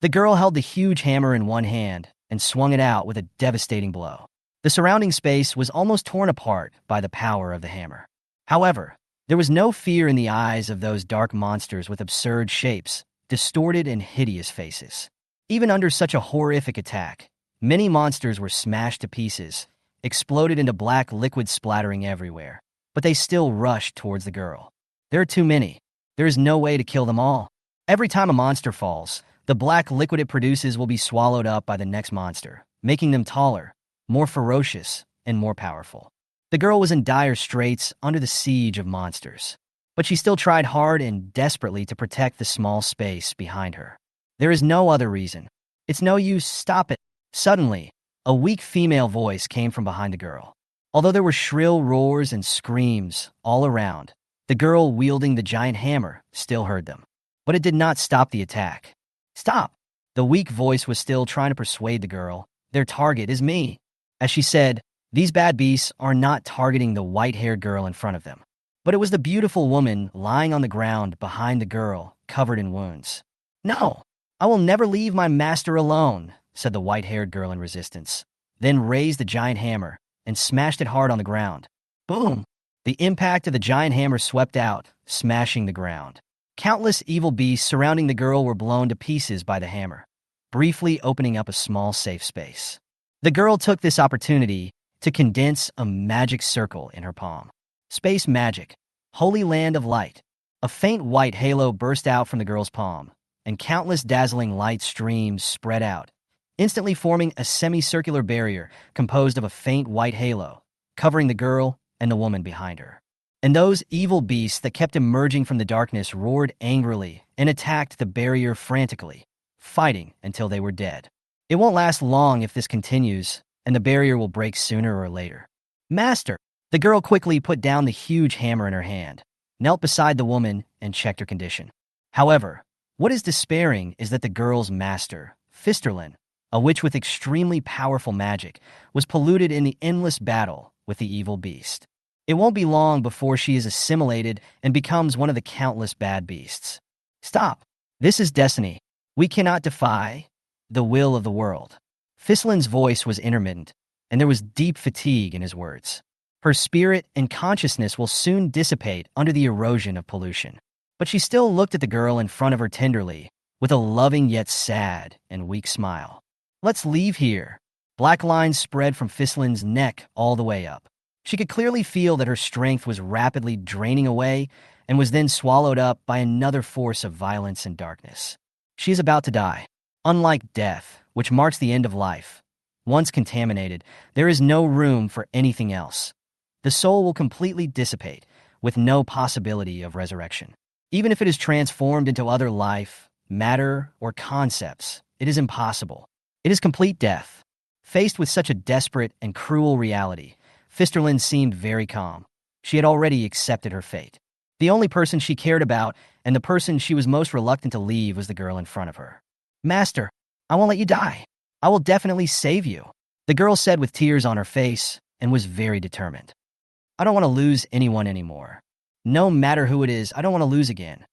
The girl held the huge hammer in one hand and swung it out with a devastating blow. The surrounding space was almost torn apart by the power of the hammer. However, there was no fear in the eyes of those dark monsters with absurd shapes, distorted and hideous faces. Even under such a horrific attack, many monsters were smashed to pieces, exploded into black liquid splattering everywhere, but they still rushed towards the girl. There are too many. There is no way to kill them all. Every time a monster falls, the black liquid it produces will be swallowed up by the next monster, making them taller, more ferocious, and more powerful. The girl was in dire straits under the siege of monsters, but she still tried hard and desperately to protect the small space behind her. There is no other reason. It's no use, stop it. Suddenly, a weak female voice came from behind the girl. Although there were shrill roars and screams all around, the girl wielding the giant hammer still heard them. But it did not stop the attack. Stop! The weak voice was still trying to persuade the girl. Their target is me. As she said, these bad beasts are not targeting the white-haired girl in front of them. But it was the beautiful woman lying on the ground behind the girl, covered in wounds. No, I will never leave my master alone, said the white-haired girl in resistance, then raised the giant hammer and smashed it hard on the ground. Boom! The impact of the giant hammer swept out, smashing the ground. Countless evil beasts surrounding the girl were blown to pieces by the hammer, briefly opening up a small safe space. The girl took this opportunity to condense a magic circle in her palm. Space magic, holy land of light. A faint white halo burst out from the girl's palm, and countless dazzling light streams spread out, instantly forming a semicircular barrier composed of a faint white halo, covering the girl and the woman behind her. And those evil beasts that kept emerging from the darkness roared angrily and attacked the barrier frantically, fighting until they were dead. It won't last long if this continues, and the barrier will break sooner or later. Master! The girl quickly put down the huge hammer in her hand, knelt beside the woman, and checked her condition. However, what is despairing is that the girl's master, Fisterlin, a witch with extremely powerful magic, was polluted in the endless battle with the evil beast. It won't be long before she is assimilated and becomes one of the countless bad beasts. Stop! This is destiny. We cannot defy the will of the world. Fistlin's voice was intermittent, and there was deep fatigue in his words. Her spirit and consciousness will soon dissipate under the erosion of pollution. But she still looked at the girl in front of her tenderly, with a loving yet sad and weak smile. Let's leave here. Black lines spread from Fistlin's neck all the way up. She could clearly feel that her strength was rapidly draining away and was then swallowed up by another force of violence and darkness. She is about to die. Unlike death, which marks the end of life, once contaminated, there is no room for anything else. The soul will completely dissipate, with no possibility of resurrection. Even if it is transformed into other life, matter, or concepts, it is impossible. It is complete death. Faced with such a desperate and cruel reality, Fisterlin seemed very calm. She had already accepted her fate. The only person she cared about, and the person she was most reluctant to leave, was the girl in front of her. "Master, I won't let you die. I will definitely save you," the girl said with tears on her face, and was very determined. "I don't want to lose anyone anymore. No matter who it is, I don't want to lose again."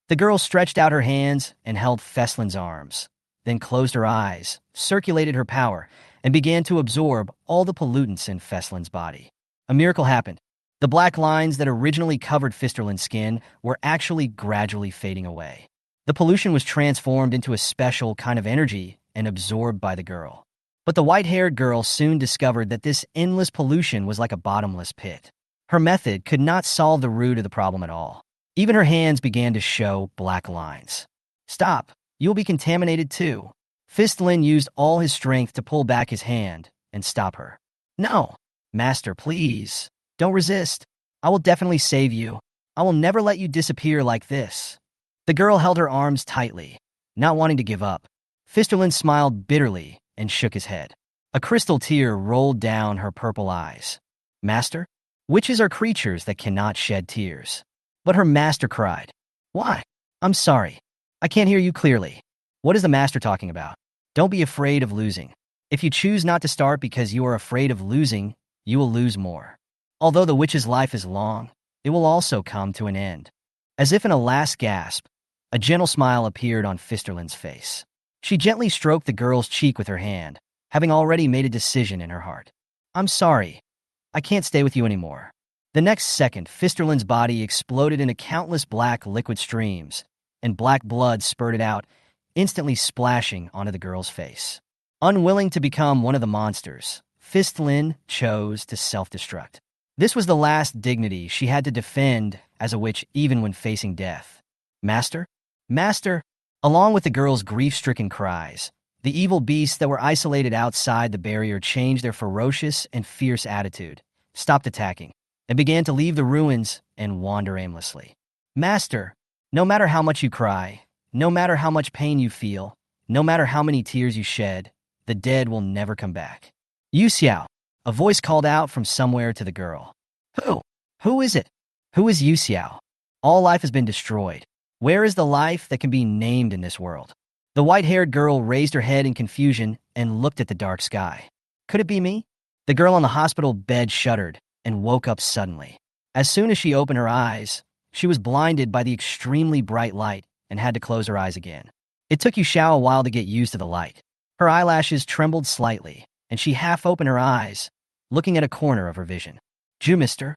The girl stretched out her hands and held Feslin's arms, then closed her eyes, circulated her power, and began to absorb all the pollutants in Feslin's body. A miracle happened. The black lines that originally covered Fisterlin's skin were actually gradually fading away. The pollution was transformed into a special kind of energy and absorbed by the girl. But the white-haired girl soon discovered that this endless pollution was like a bottomless pit. Her method could not solve the root of the problem at all. Even her hands began to show black lines. "Stop, you'll be contaminated too." Fistlin used all his strength to pull back his hand and stop her. "No, master, please. Don't resist. I will definitely save you. I will never let you disappear like this." The girl held her arms tightly, not wanting to give up. Fisterlin smiled bitterly and shook his head. A crystal tear rolled down her purple eyes. "Master? Witches are creatures that cannot shed tears." But her master cried. "Why? I'm sorry. I can't hear you clearly. What is the master talking about?" "Don't be afraid of losing. If you choose not to start because you are afraid of losing, you will lose more. Although the witch's life is long, it will also come to an end." As if in a last gasp, a gentle smile appeared on Fisterlin's face. She gently stroked the girl's cheek with her hand, having already made a decision in her heart. "I'm sorry. I can't stay with you anymore." The next second, Fisterlin's body exploded into countless black liquid streams, and black blood spurted out, instantly splashing onto the girl's face. Unwilling to become one of the monsters, Fistlin chose to self-destruct. This was the last dignity she had to defend as a witch, even when facing death. "Master? Master!" Along with the girl's grief-stricken cries, the evil beasts that were isolated outside the barrier changed their ferocious and fierce attitude, stopped attacking, and began to leave the ruins and wander aimlessly. "Master, no matter how much you cry, no matter how much pain you feel, no matter how many tears you shed, the dead will never come back." "Yu Xiao," a voice called out from somewhere to the girl. "Who? Who is it? Who is Yu Xiao? All life has been destroyed. Where is the life that can be named in this world?" The white-haired girl raised her head in confusion and looked at the dark sky. "Could it be me?" The girl on the hospital bed shuddered and woke up suddenly. As soon as she opened her eyes, she was blinded by the extremely bright light and had to close her eyes again. It took Yu Xiao a while to get used to the light. Her eyelashes trembled slightly, and she half opened her eyes, looking at a corner of her vision. "Ju, mister?"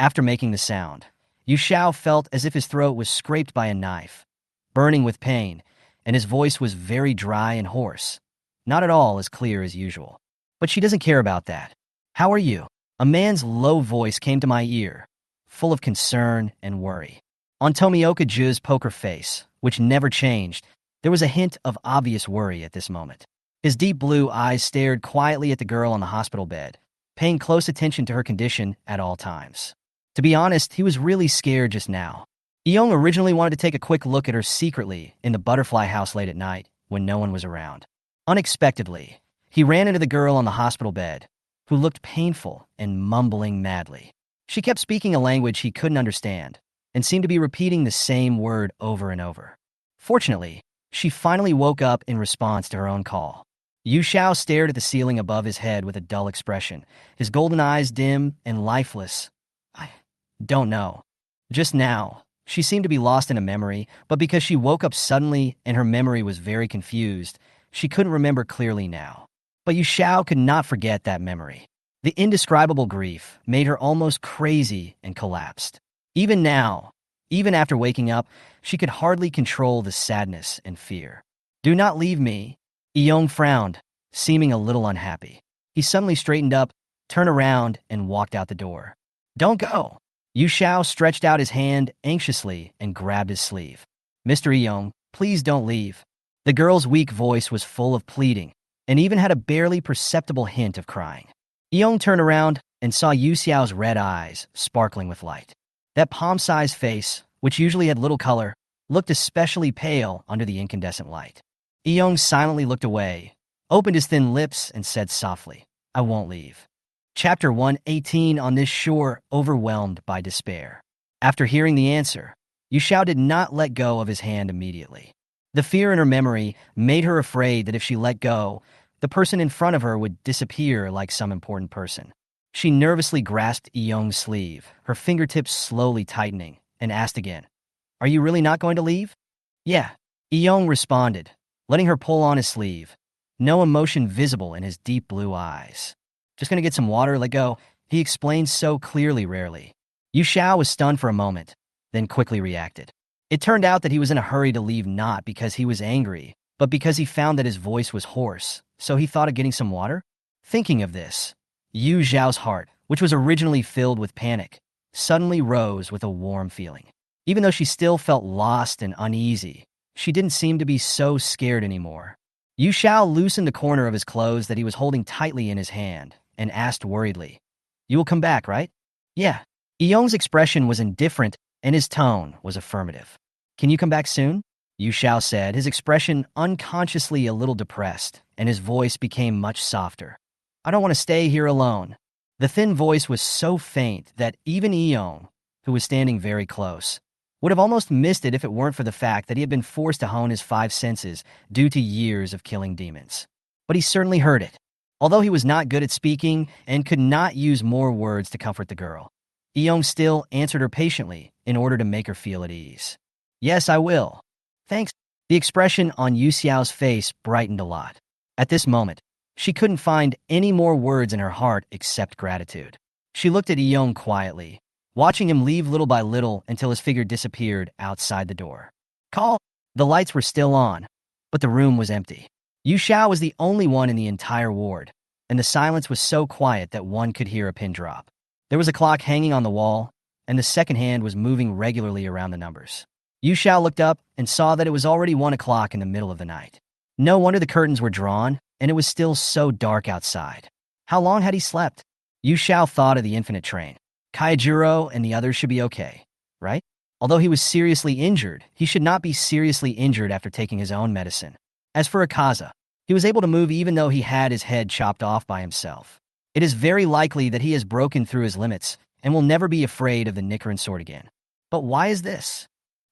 After making the sound, Yu Xiao felt as if his throat was scraped by a knife, burning with pain, and his voice was very dry and hoarse, not at all as clear as usual. But she doesn't care about that. "How are you?" A man's low voice came to my ear, full of concern and worry. On Tomioka Ju's poker face, which never changed, there was a hint of obvious worry at this moment. His deep blue eyes stared quietly at the girl on the hospital bed, paying close attention to her condition at all times. To be honest, he was really scared just now. Eong originally wanted to take a quick look at her secretly in the butterfly house late at night when no one was around. Unexpectedly, he ran into the girl on the hospital bed, who looked painful and mumbling madly. She kept speaking a language he couldn't understand and seemed to be repeating the same word over and over. Fortunately, she finally woke up in response to her own call. Yu Xiao stared at the ceiling above his head with a dull expression, his golden eyes dim and lifeless. "I don't know." Just now, she seemed to be lost in a memory, but because she woke up suddenly and her memory was very confused, she couldn't remember clearly now. But Yu Xiao could not forget that memory. The indescribable grief made her almost crazy and collapsed. Even now, even after waking up, she could hardly control the sadness and fear. "Do not leave me." Eong frowned, seeming a little unhappy. He suddenly straightened up, turned around, and walked out the door. "Don't go." Yu Xiao stretched out his hand anxiously and grabbed his sleeve. "Mr. Eong, please don't leave." The girl's weak voice was full of pleading, and even had a barely perceptible hint of crying. Eong turned around and saw Yu Xiao's red eyes sparkling with light. That palm-sized face, which usually had little color, looked especially pale under the incandescent light. Young silently looked away, opened his thin lips, and said softly, "I won't leave." Chapter 118. On this shore, overwhelmed by despair. After hearing the answer, Yu Xiao did not let go of his hand immediately. The fear in her memory made her afraid that if she let go, the person in front of her would disappear like some important person. She nervously grasped Young's sleeve, her fingertips slowly tightening, and asked again, "Are you really not going to leave?" "Yeah," Young responded, letting her pull on his sleeve, no emotion visible in his deep blue eyes. "Just gonna get some water, let go," he explained so clearly rarely. Yu Xiao was stunned for a moment, then quickly reacted. It turned out that he was in a hurry to leave not because he was angry, but because he found that his voice was hoarse, so he thought of getting some water? Thinking of this, Yu Xiao's heart, which was originally filled with panic, suddenly rose with a warm feeling. Even though she still felt lost and uneasy, she didn't seem to be so scared anymore. Yu Xiao loosened the corner of his clothes that he was holding tightly in his hand and asked worriedly, "You will come back, right?" "Yeah." Young's expression was indifferent and his tone was affirmative. "Can you come back soon?" Yu Xiao said, his expression unconsciously a little depressed, and his voice became much softer. "I don't want to stay here alone." The thin voice was so faint that even Young, who was standing very close, would have almost missed it if it weren't for the fact that he had been forced to hone his five senses due to years of killing demons. But he certainly heard it, although he was not good at speaking and could not use more words to comfort the girl. Young still answered her patiently in order to make her feel at ease. "Yes, I will. Thanks." The expression on Yu Xiao's face brightened a lot. At this moment, she couldn't find any more words in her heart except gratitude. She looked at Young quietly, watching him leave little by little until his figure disappeared outside the door. "Call!" The lights were still on, but the room was empty. Yu Xiao was the only one in the entire ward, and the silence was so quiet that one could hear a pin drop. There was a clock hanging on the wall, and the second hand was moving regularly around the numbers. Yu Xiao looked up and saw that it was already 1 o'clock in the middle of the night. No wonder the curtains were drawn, and it was still so dark outside. How long had he slept? Yu Xiao thought of the infinite train. Kaijiro and the others should be okay, right? Although he was seriously injured, he should not be seriously injured after taking his own medicine. As for Akaza, he was able to move even though he had his head chopped off by himself. It is very likely that he has broken through his limits and will never be afraid of the Nichiren sword again. But why is this?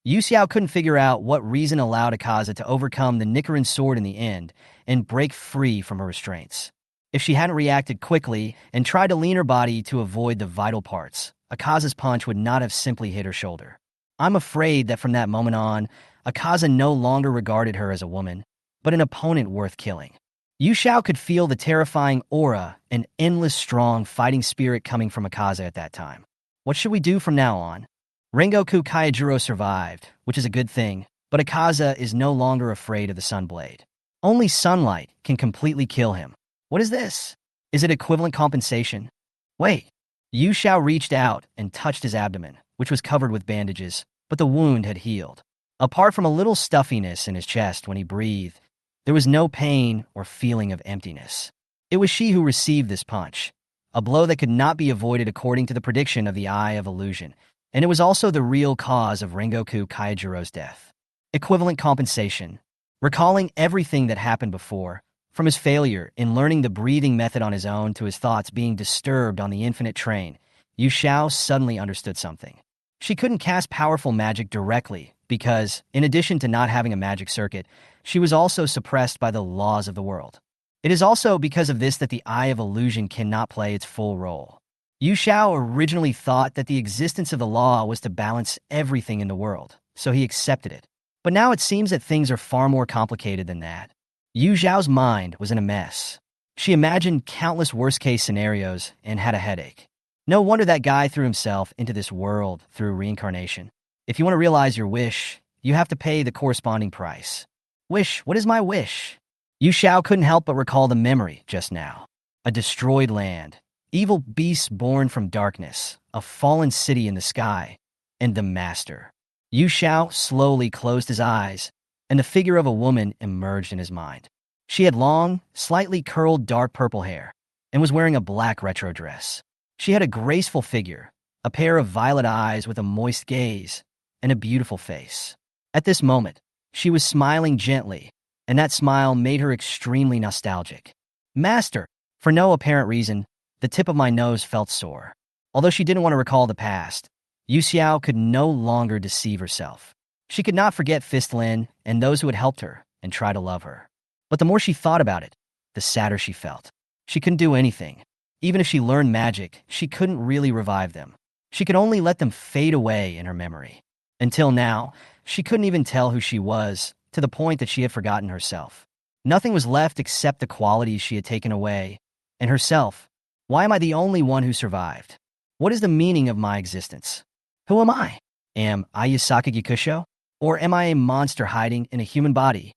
Yu Xiao couldn't figure out what reason allowed Akaza to overcome the Nichiren sword in the end and break free from her restraints. If she hadn't reacted quickly and tried to lean her body to avoid the vital parts, Akaza's punch would not have simply hit her shoulder. I'm afraid that from that moment on, Akaza no longer regarded her as a woman, but an opponent worth killing. Yu Xiao could feel the terrifying aura and endless strong fighting spirit coming from Akaza at that time. What should we do from now on? Rengoku Kaijuro survived, which is a good thing, but Akaza is no longer afraid of the Sunblade. Only sunlight can completely kill him. What is this? Is it equivalent compensation? Wait. Yu Xiao reached out and touched his abdomen, which was covered with bandages, but the wound had healed. Apart from a little stuffiness in his chest when he breathed, there was no pain or feeling of emptiness. It was she who received this punch, a blow that could not be avoided according to the prediction of the Eye of Illusion, and it was also the real cause of Rengoku Kaijuro's death. Equivalent compensation. Recalling everything that happened before, from his failure in learning the breathing method on his own to his thoughts being disturbed on the infinite train, Yu Xiao suddenly understood something. She couldn't cast powerful magic directly because, in addition to not having a magic circuit, she was also suppressed by the laws of the world. It is also because of this that the Eye of Illusion cannot play its full role. Yu Xiao originally thought that the existence of the law was to balance everything in the world, so he accepted it. But now it seems that things are far more complicated than that. Yu Xiao's mind was in a mess. She imagined countless worst-case scenarios and had a headache. No wonder that guy threw himself into this world through reincarnation. If you want to realize your wish, you have to pay the corresponding price. Wish, what is my wish? Yu Xiao couldn't help but recall the memory just now. A destroyed land, evil beasts born from darkness, a fallen city in the sky, and the master. Yu Xiao slowly closed his eyes, and the figure of a woman emerged in his mind. She had long, slightly curled dark purple hair, and was wearing a black retro dress. She had a graceful figure, a pair of violet eyes with a moist gaze, and a beautiful face. At this moment, she was smiling gently, and that smile made her extremely nostalgic. Master, for no apparent reason, the tip of my nose felt sore. Although she didn't want to recall the past, Yu Xiao could no longer deceive herself. She could not forget Fistlin and those who had helped her and try to love her. But the more she thought about it, the sadder she felt. She couldn't do anything. Even if she learned magic, she couldn't really revive them. She could only let them fade away in her memory. Until now, she couldn't even tell who she was, to the point that she had forgotten herself. Nothing was left except the qualities she had taken away. And herself. Why am I the only one who survived? What is the meaning of my existence? Who am I? Am I Yasaka Yakusho? Or am I a monster hiding in a human body?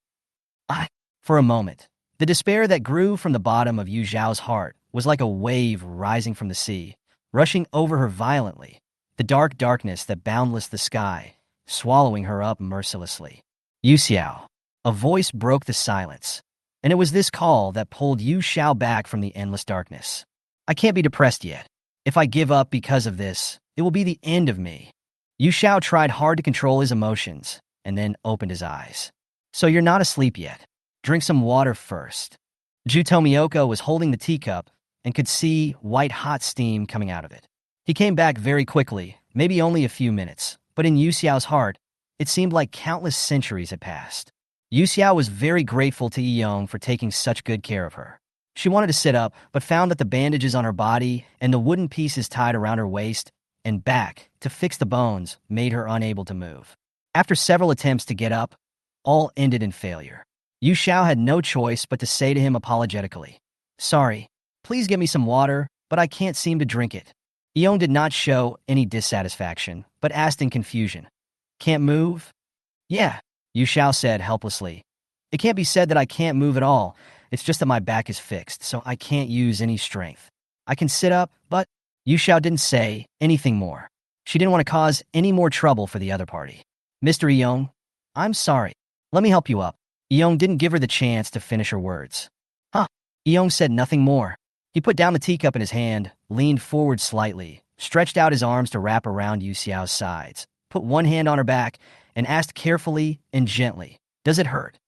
For a moment, the despair that grew from the bottom of Yu Zhao's heart was like a wave rising from the sea, rushing over her violently, the dark darkness that boundless the sky, swallowing her up mercilessly. Yu Xiao. A voice broke the silence, and it was this call that pulled Yu Xiao back from the endless darkness. I can't be depressed yet. If I give up because of this, it will be the end of me. Yu Xiao tried hard to control his emotions, and then opened his eyes. So you're not asleep yet. Drink some water first. Ju Tomioka was holding the teacup and could see white-hot steam coming out of it. He came back very quickly, maybe only a few minutes, but in Yu Xiao's heart, it seemed like countless centuries had passed. Yu Xiao was very grateful to Yong for taking such good care of her. She wanted to sit up, but found that the bandages on her body and the wooden pieces tied around her waist and back to fix the bones made her unable to move. After several attempts to get up, all ended in failure. Yu Xiao had no choice but to say to him apologetically, "Sorry, please give me some water, but I can't seem to drink it." Yong did not show any dissatisfaction, but asked in confusion, "Can't move?" "Yeah," Yu Xiao said helplessly. "It can't be said that I can't move at all. It's just that my back is fixed, so I can't use any strength. I can sit up, but—" Yu Xiao didn't say anything more. She didn't want to cause any more trouble for the other party. "Mr. Yong, I'm sorry. Let me help you up." Yong didn't give her the chance to finish her words. Yong said nothing more. He put down the teacup in his hand, leaned forward slightly, stretched out his arms to wrap around Yu Xiao's sides, put one hand on her back, and asked carefully and gently, "Does it hurt?"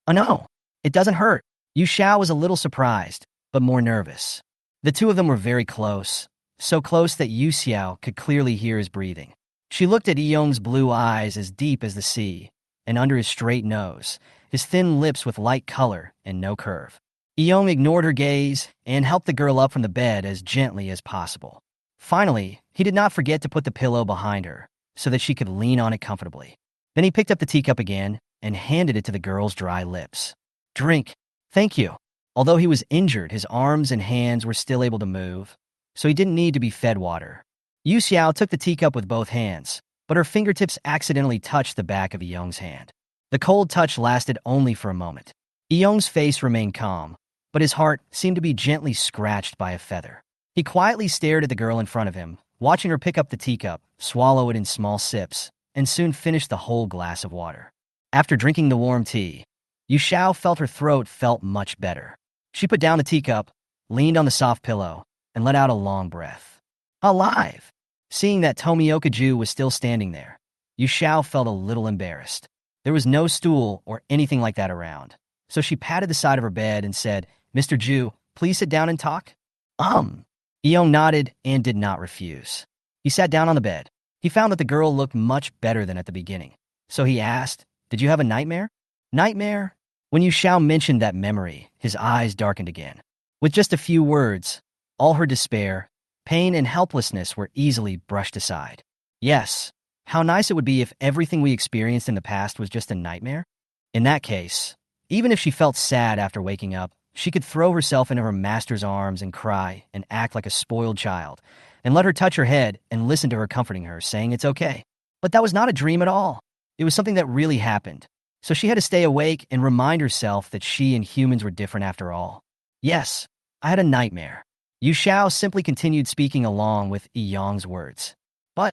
"Oh no, it doesn't hurt." Yu Xiao was a little surprised, but more nervous. The two of them were very close, so close that Yu Xiao could clearly hear his breathing. She looked at Yong's blue eyes as deep as the sea, and under his straight nose, his thin lips with light color and no curve. Yong ignored her gaze and helped the girl up from the bed as gently as possible. Finally, he did not forget to put the pillow behind her, so that she could lean on it comfortably. Then he picked up the teacup again and handed it to the girl's dry lips. "Drink." "Thank you." Although he was injured, his arms and hands were still able to move, so he didn't need to be fed water. Yu Xiao took the teacup with both hands, but her fingertips accidentally touched the back of Yong's hand. The cold touch lasted only for a moment. Yong's face remained calm, but his heart seemed to be gently scratched by a feather. He quietly stared at the girl in front of him, watching her pick up the teacup, swallow it in small sips, and soon finish the whole glass of water. After drinking the warm tea, Yu Xiao felt her throat felt much better. She put down the teacup, leaned on the soft pillow, and let out a long breath. Alive! Seeing that Tomioka Ju was still standing there, Yu Xiao felt a little embarrassed. There was no stool or anything like that around, so she patted the side of her bed and said, "Mr. Ju, please sit down and talk." Yong nodded and did not refuse. He sat down on the bed. He found that the girl looked much better than at the beginning, so he asked, "Did you have a nightmare?" "Nightmare?" When Yu Xiao mentioned that memory, his eyes darkened again. With just a few words, all her despair, pain, and helplessness were easily brushed aside. Yes, how nice it would be if everything we experienced in the past was just a nightmare. In that case, even if she felt sad after waking up, she could throw herself into her master's arms and cry and act like a spoiled child, and let her touch her head and listen to her comforting her, saying it's okay. But that was not a dream at all. It was something that really happened. So she had to stay awake and remind herself that she and humans were different after all. Yes, I had a nightmare. Yu Xiao simply continued speaking along with Yong's words. But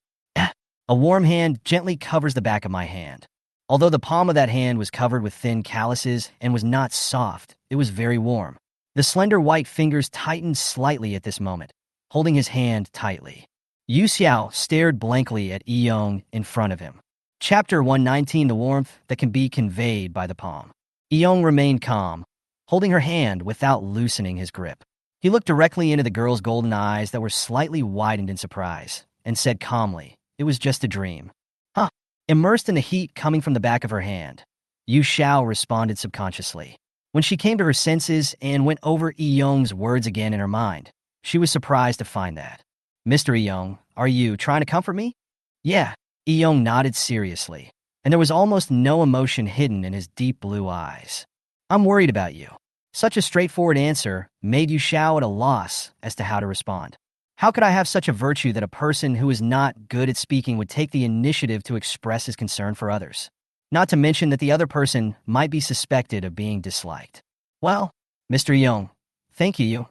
a warm hand gently covers the back of my hand. Although the palm of that hand was covered with thin calluses and was not soft, it was very warm. The slender white fingers tightened slightly at this moment, holding his hand tightly. Yu Xiao stared blankly at Yong in front of him. Chapter 119, the warmth that can be conveyed by the palm. Yong remained calm, holding her hand without loosening his grip. He looked directly into the girl's golden eyes that were slightly widened in surprise, and said calmly, "It was just a dream." Huh. Immersed in the heat coming from the back of her hand, Yu Xiao responded subconsciously. When she came to her senses and went over Yong's words again in her mind, she was surprised to find that. "Mr. Yong, are you trying to comfort me?" "Yeah." Yong nodded seriously, and there was almost no emotion hidden in his deep blue eyes. "I'm worried about you." Such a straightforward answer made Yu Xiao at a loss as to how to respond. How could I have such a virtue that a person who is not good at speaking would take the initiative to express his concern for others? Not to mention that the other person might be suspected of being disliked. "Well, Mr. Yong, thank you. You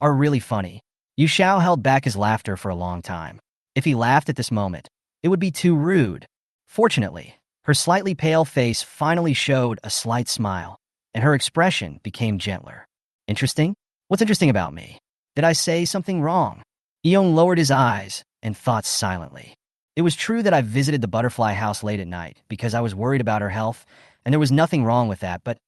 are really funny." Yu Xiao held back his laughter for a long time. If he laughed at this moment, it would be too rude. Fortunately, her slightly pale face finally showed a slight smile, and her expression became gentler. "Interesting? What's interesting about me? Did I say something wrong?" Yong lowered his eyes and thought silently. It was true that I visited the butterfly house late at night because I was worried about her health, and there was nothing wrong with that, but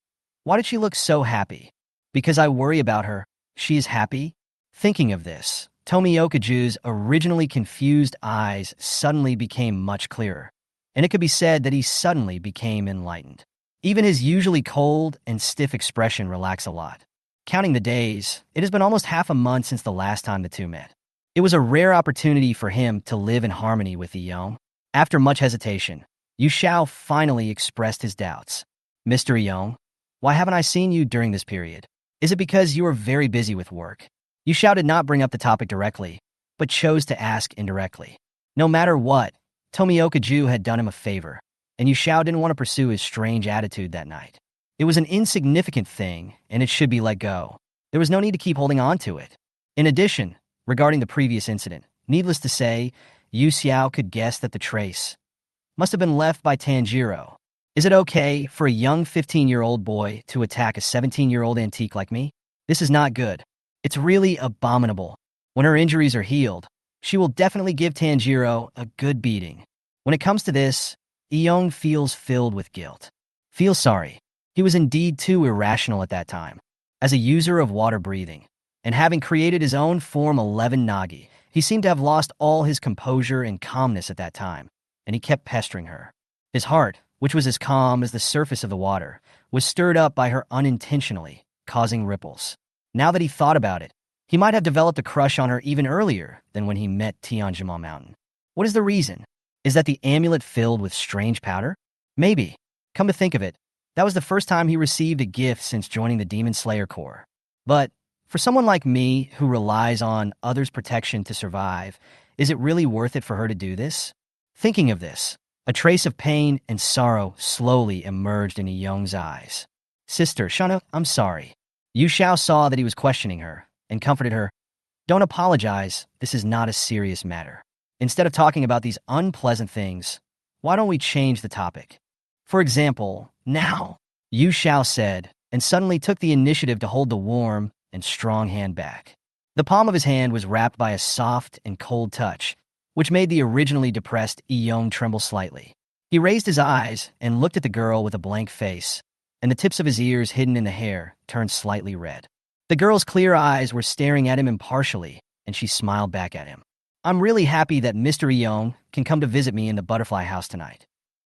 why did she look so happy? Because I worry about her, she is happy? Thinking of this, Tomiokaju's originally confused eyes suddenly became much clearer, and it could be said that he suddenly became enlightened. Even his usually cold and stiff expression relaxed a lot. Counting the days, it has been almost half a month since the last time the two met. It was a rare opportunity for him to live in harmony with Yong. After much hesitation, Yu Xiao finally expressed his doubts. "Mr. Yong, why haven't I seen you during this period? Is it because you are very busy with work?" Yu Xiao did not bring up the topic directly, but chose to ask indirectly. No matter what, Tomioka-ju had done him a favor, and Yu Xiao didn't want to pursue his strange attitude that night. It was an insignificant thing, and it should be let go. There was no need to keep holding on to it. In addition, regarding the previous incident, needless to say, Yu Xiao could guess that the trace must have been left by Tanjiro. Is it okay for a young 15-year-old boy to attack a 17-year-old antique like me? This is not good. It's really abominable. When her injuries are healed, she will definitely give Tanjiro a good beating. When it comes to this, Yong feels filled with guilt. Feels sorry. He was indeed too irrational at that time. As a user of water breathing, and having created his own Form 11 Nagi, he seemed to have lost all his composure and calmness at that time, and he kept pestering her. His heart, which was as calm as the surface of the water, was stirred up by her unintentionally, causing ripples. Now that he thought about it, he might have developed a crush on her even earlier than when he met Tianjima Mountain. What is the reason? Is that the amulet filled with strange powder? Maybe. Come to think of it, that was the first time he received a gift since joining the Demon Slayer Corps. But for someone like me who relies on others' protection to survive, is it really worth it for her to do this? Thinking of this, a trace of pain and sorrow slowly emerged in Yong's eyes. "Sister, Shana, I'm sorry." Yu Xiao saw that he was questioning her and comforted her. "Don't apologize, this is not a serious matter. Instead of talking about these unpleasant things, why don't we change the topic? For example, now," Yu Xiao said, and suddenly took the initiative to hold the warm and strong hand back. The palm of his hand was wrapped by a soft and cold touch, which made the originally depressed Yong tremble slightly. He raised his eyes and looked at the girl with a blank face, and the tips of his ears hidden in the hair turned slightly red. The girl's clear eyes were staring at him impartially, and she smiled back at him. "I'm really happy that Mr. Yong can come to visit me in the butterfly house tonight."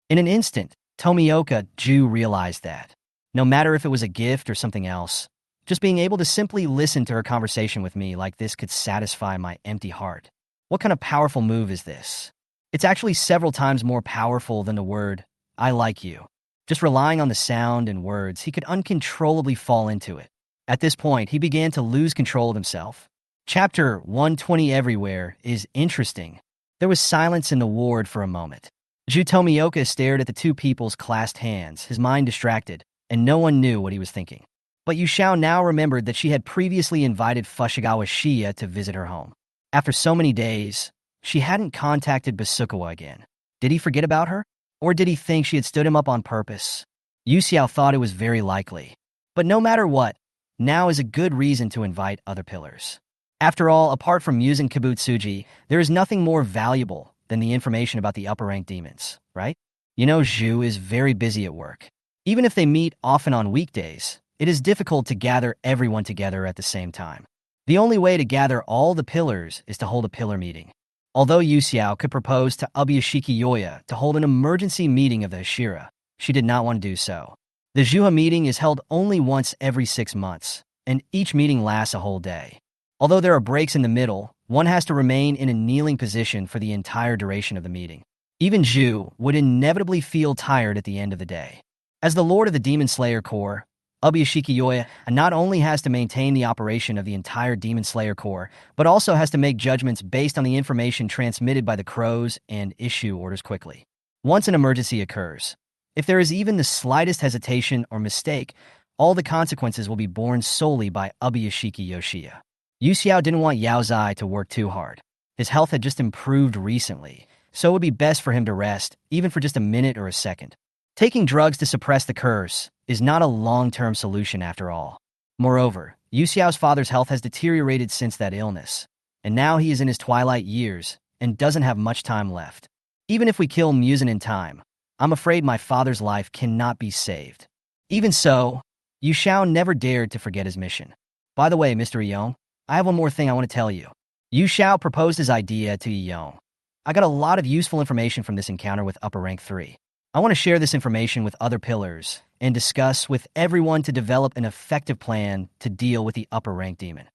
In an instant, Tomioka-ju realized that, no matter if it was a gift or something else, just being able to simply listen to her conversation with me like this could satisfy my empty heart. What kind of powerful move is this? It's actually several times more powerful than the word, "I like you." Just relying on the sound and words, he could uncontrollably fall into it. At this point, he began to lose control of himself. Chapter 120 Everywhere is interesting. There was silence in the ward for a moment. Ju Tomioka stared at the two people's clasped hands, his mind distracted, and no one knew what he was thinking. But Yu Xiao now remembered that she had previously invited Fushigawara Shiya to visit her home. After so many days, she hadn't contacted Basukawa again. Did he forget about her? Or did he think she had stood him up on purpose? Yu Xiao thought it was very likely. But no matter what, now is a good reason to invite other pillars. After all, apart from Muse and Kibutsuji, there is nothing more valuable than the information about the upper-ranked demons, right? You know, Zhu is very busy at work. Even if they meet often on weekdays, it is difficult to gather everyone together at the same time. The only way to gather all the pillars is to hold a pillar meeting. Although Yu Xiao could propose to Ubuyashiki Yoya to hold an emergency meeting of the Hashira, she did not want to do so. The Zhuha meeting is held only once every 6 months, and each meeting lasts a whole day. Although there are breaks in the middle, one has to remain in a kneeling position for the entire duration of the meeting. Even Zhu would inevitably feel tired at the end of the day. As the Lord of the Demon Slayer Corps, Ubuyashiki Yoya not only has to maintain the operation of the entire Demon Slayer Corps, but also has to make judgments based on the information transmitted by the crows and issue orders quickly. Once an emergency occurs, if there is even the slightest hesitation or mistake, all the consequences will be borne solely by Ubuyashiki Yoshia. Yu Xiao didn't want Yao Zai to work too hard. His health had just improved recently, so it would be best for him to rest, even for just a minute or a second. Taking drugs to suppress the curse is not a long-term solution after all. Moreover, Yu Xiao's father's health has deteriorated since that illness, and now he is in his twilight years and doesn't have much time left. Even if we kill Muzan in time, I'm afraid my father's life cannot be saved. Even so, Yu Xiao never dared to forget his mission. By the way, Mr. Yong, I have one more thing I want to tell you. Yu Xiao proposed his idea to Yong. I got a lot of useful information from this encounter with Upper Rank 3. I want to share this information with other pillars and discuss with everyone to develop an effective plan to deal with the upper rank demon.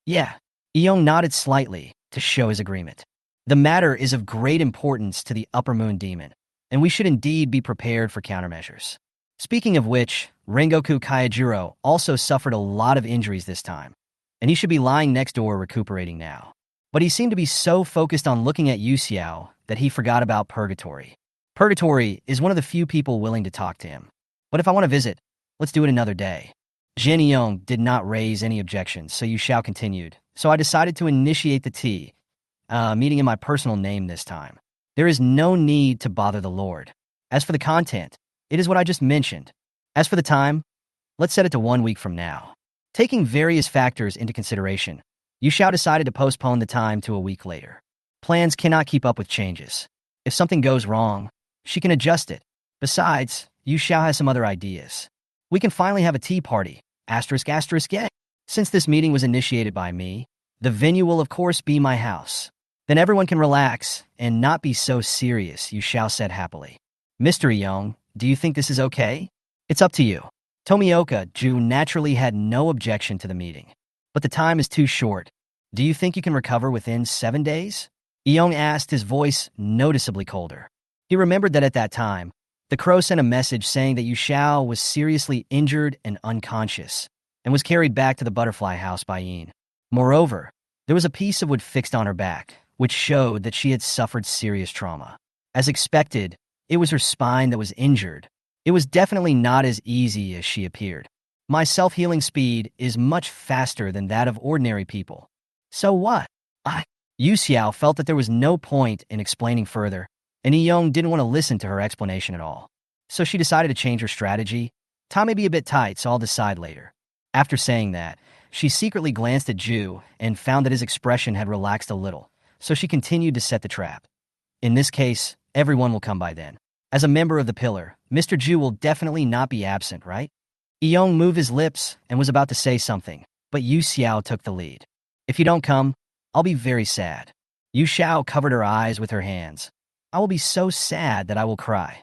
Yeah, Yong nodded slightly to show his agreement. The matter is of great importance to the upper moon demon, and we should indeed be prepared for countermeasures. Speaking of which, Rengoku Kaijiro also suffered a lot of injuries this time, and he should be lying next door recuperating now. But he seemed to be so focused on looking at Yu Xiao that he forgot about Purgatory. Purgatory is one of the few people willing to talk to him. But if I want to visit, let's do it another day. Jin Yong did not raise any objections, so Yu Xiao continued. So I decided to initiate the tea, meeting in my personal name this time. There is no need to bother the Lord. As for the content, it is what I just mentioned. As for the time, let's set it to 1 week from now. Taking various factors into consideration, Yu Xiao decided to postpone the time to a week later. Plans cannot keep up with changes. If something goes wrong, she can adjust it. Besides, Yu Xiao has some other ideas. We can finally have a tea party, ****. Since this meeting was initiated by me, the venue will of course be my house. Then everyone can relax and not be so serious, Yu Xiao said happily. Mr. Yong, do you think this is okay? It's up to you. Tomioka Ju naturally had no objection to the meeting. But the time is too short. Do you think you can recover within 7 days? Yong asked, his voice noticeably colder. He remembered that at that time, the crow sent a message saying that Yu Xiao was seriously injured and unconscious, and was carried back to the butterfly house by Yin. Moreover, there was a piece of wood fixed on her back, which showed that she had suffered serious trauma. As expected, it was her spine that was injured. It was definitely not as easy as she appeared. My self-healing speed is much faster than that of ordinary people. So what? Yu Xiao felt that there was no point in explaining further, and Yong didn't want to listen to her explanation at all. So she decided to change her strategy. Time may be a bit tight, so I'll decide later. After saying that, she secretly glanced at Ju and found that his expression had relaxed a little, so she continued to set the trap. In this case, everyone will come by then. As a member of the pillar, Mr. Ju will definitely not be absent, right? Yong moved his lips and was about to say something, but Yu Xiao took the lead. If you don't come, I'll be very sad. Yu Xiao covered her eyes with her hands. I will be so sad that I will cry.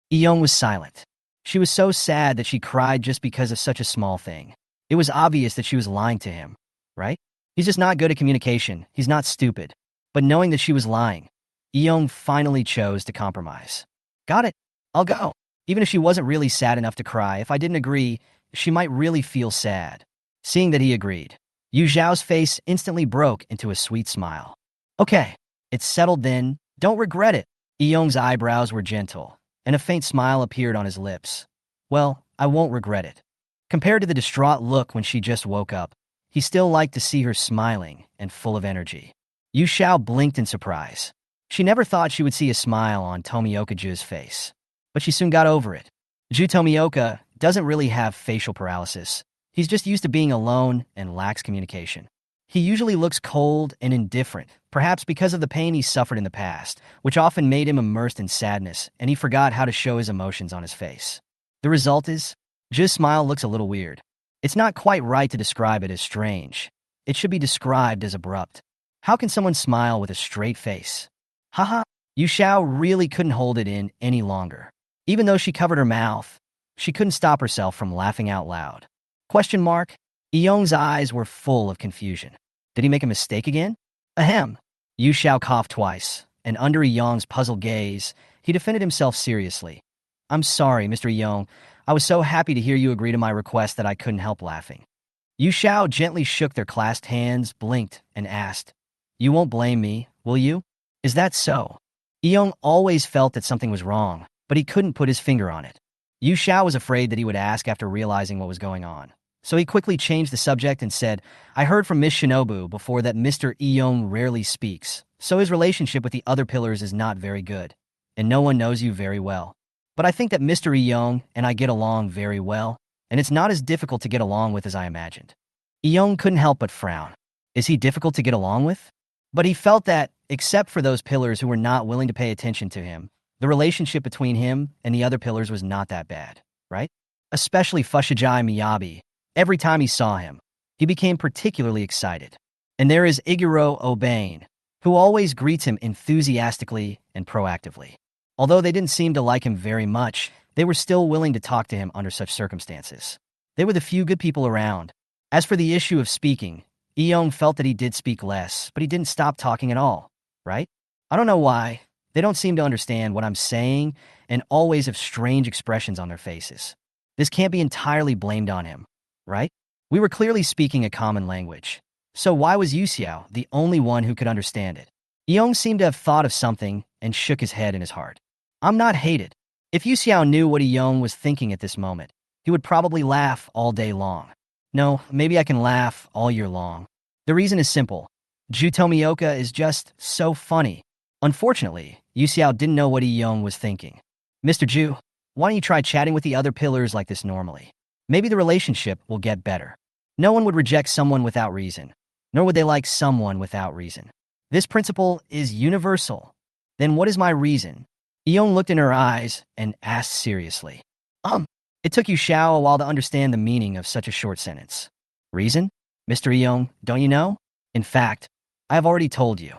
Yong was silent. She was so sad that she cried just because of such a small thing. It was obvious that she was lying to him, right? He's just not good at communication. He's not stupid. But knowing that she was lying, Yong finally chose to compromise. Got it. I'll go. Even if she wasn't really sad enough to cry, if I didn't agree, she might really feel sad. Seeing that he agreed, Yu Zhao's face instantly broke into a sweet smile. Okay, it's settled then. Don't regret it. Yong's eyebrows were gentle, and a faint smile appeared on his lips. Well, I won't regret it. Compared to the distraught look when she just woke up, he still liked to see her smiling and full of energy. Yu Xiao blinked in surprise. She never thought she would see a smile on Tomioka Ju's face. But she soon got over it. Ju Tomioka doesn't really have facial paralysis. He's just used to being alone and lacks communication. He usually looks cold and indifferent, perhaps because of the pain he suffered in the past, which often made him immersed in sadness, and he forgot how to show his emotions on his face. The result is, Ju's smile looks a little weird. It's not quite right to describe it as strange. It should be described as abrupt. How can someone smile with a straight face? Haha, Yu Xiao really couldn't hold it in any longer. Even though she covered her mouth, she couldn't stop herself from laughing out loud. Question mark? Yong's eyes were full of confusion. Did he make a mistake again? Ahem. Yu Xiao coughed twice, and under Yong's puzzled gaze, he defended himself seriously. I'm sorry, Mr. Yong. I was so happy to hear you agree to my request that I couldn't help laughing. Yu Xiao gently shook their clasped hands, blinked, and asked, You won't blame me, will you? Is that so? Yong always felt that something was wrong, but he couldn't put his finger on it. Yu Xiao was afraid that he would ask after realizing what was going on. So he quickly changed the subject and said, I heard from Miss Shinobu before that Mr. Yong rarely speaks, so his relationship with the other pillars is not very good, and no one knows you very well. But I think that Mr. Yong and I get along very well, and it's not as difficult to get along with as I imagined. Yong couldn't help but frown. Is he difficult to get along with? But he felt that, except for those pillars who were not willing to pay attention to him, the relationship between him and the other pillars was not that bad, right? Especially Fushijai Miyabi. Every time he saw him, he became particularly excited. And there is Iguro Obane, who always greets him enthusiastically and proactively. Although they didn't seem to like him very much, they were still willing to talk to him under such circumstances. They were the few good people around. As for the issue of speaking, Yong felt that he did speak less, but he didn't stop talking at all, right? I don't know why. They don't seem to understand what I'm saying and always have strange expressions on their faces. This can't be entirely blamed on him, right? We were clearly speaking a common language. So why was Yu Xiao the only one who could understand it? Yong seemed to have thought of something and shook his head in his heart. I'm not hated. If Yu Xiao knew what Yong was thinking at this moment, he would probably laugh all day long. No, maybe I can laugh all year long. The reason is simple. Ju Tomioka is just so funny. Unfortunately, Yu Xiao didn't know what Yong was thinking. Mr. Ju, why don't you try chatting with the other pillars like this normally? Maybe the relationship will get better. No one would reject someone without reason, nor would they like someone without reason. This principle is universal. Then what is my reason? Yong looked in her eyes and asked seriously. It took Yu Xiao a while to understand the meaning of such a short sentence. Reason? Mr. Yong, don't you know? In fact, I have already told you.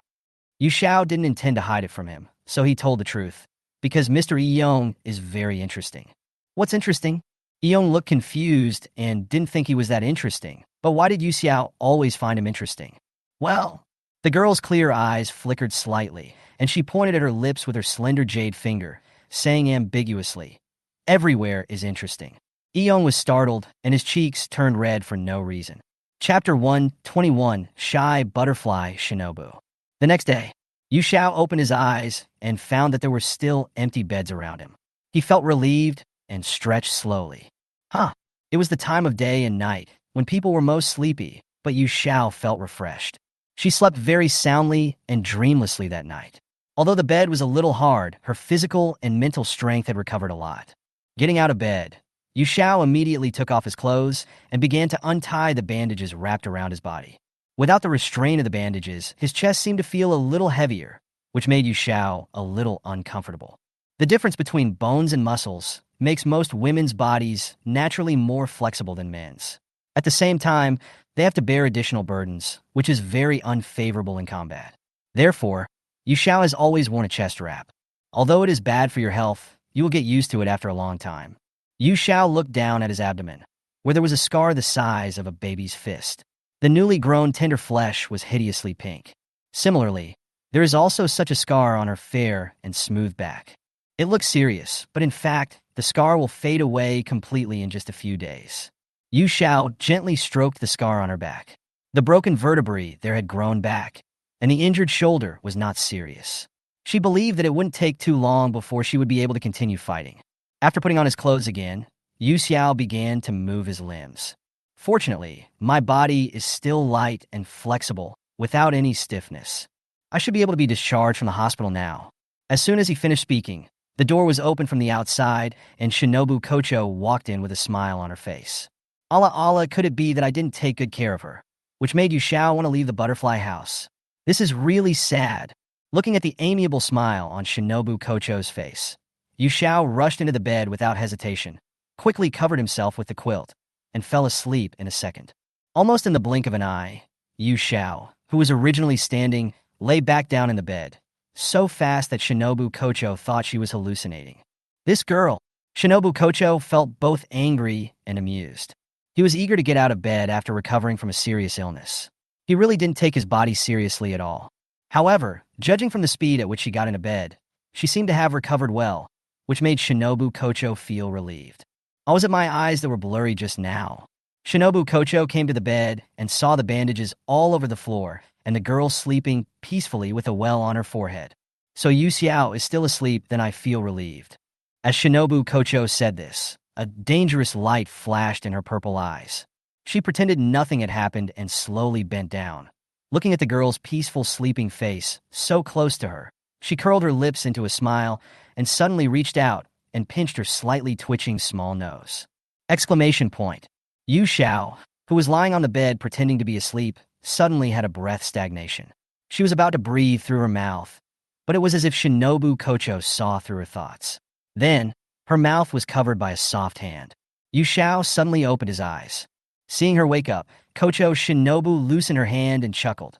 Yu Xiao didn't intend to hide it from him, so he told the truth. Because Mr. Yong is very interesting. What's interesting? Yong looked confused and didn't think he was that interesting. But why did Yu Xiao always find him interesting? Well, the girl's clear eyes flickered slightly, and she pointed at her lips with her slender jade finger, saying ambiguously, Everywhere is interesting. Yong was startled, and his cheeks turned red for no reason. Chapter 121, Shy Butterfly Shinobu. The next day, Yu Xiao opened his eyes and found that there were still empty beds around him. He felt relieved and stretched slowly. It was the time of day and night when people were most sleepy, but Yu Xiao felt refreshed. She slept very soundly and dreamlessly that night. Although the bed was a little hard, her physical and mental strength had recovered a lot. Getting out of bed, Yu Xiao immediately took off his clothes and began to untie the bandages wrapped around his body. Without the restraint of the bandages, his chest seemed to feel a little heavier, which made Yu Xiao a little uncomfortable. The difference between bones and muscles makes most women's bodies naturally more flexible than men's. At the same time, they have to bear additional burdens, which is very unfavorable in combat. Therefore, Yu Xiao has always worn a chest wrap. Although it is bad for your health, you will get used to it after a long time. Yu Xiao looked down at his abdomen, where there was a scar the size of a baby's fist. The newly grown tender flesh was hideously pink. Similarly, there is also such a scar on her fair and smooth back. It looks serious, but in fact, the scar will fade away completely in just a few days. Yu Xiao gently stroked the scar on her back. The broken vertebrae there had grown back, and the injured shoulder was not serious. She believed that it wouldn't take too long before she would be able to continue fighting. After putting on his clothes again, Yu Xiao began to move his limbs. Fortunately, my body is still light and flexible, without any stiffness. I should be able to be discharged from the hospital now. As soon as he finished speaking, the door was opened from the outside, and Shinobu Kocho walked in with a smile on her face. Allah Allah, could it be that I didn't take good care of her? which made Yu Xiao want to leave the butterfly house. This is really sad. Looking at the amiable smile on Shinobu Kocho's face, Yu Xiao rushed into the bed without hesitation, quickly covered himself with the quilt, and fell asleep in a second. Almost in the blink of an eye, Yu Xiao, who was originally standing, lay back down in the bed, so fast that Shinobu Kocho thought she was hallucinating. This girl! Shinobu Kocho felt both angry and amused. He was eager to get out of bed after recovering from a serious illness. He really didn't take his body seriously at all. However, judging from the speed at which she got into bed, she seemed to have recovered well, which made Shinobu Kocho feel relieved. Or was it my eyes that were blurry just now? Shinobu Kocho came to the bed and saw the bandages all over the floor and the girl sleeping peacefully with a well on her forehead. So Yu Xiao is still asleep, then I feel relieved. As Shinobu Kocho said this, a dangerous light flashed in her purple eyes. She pretended nothing had happened and slowly bent down. Looking at the girl's peaceful sleeping face, so close to her, she curled her lips into a smile and suddenly reached out and pinched her slightly twitching small nose. Exclamation point. Yu Xiao, who was lying on the bed pretending to be asleep, suddenly had a breath stagnation. She was about to breathe through her mouth, but it was as if Shinobu Kocho saw through her thoughts. Then, her mouth was covered by a soft hand. Yu Xiao suddenly opened his eyes. Seeing her wake up, Kocho Shinobu loosened her hand and chuckled.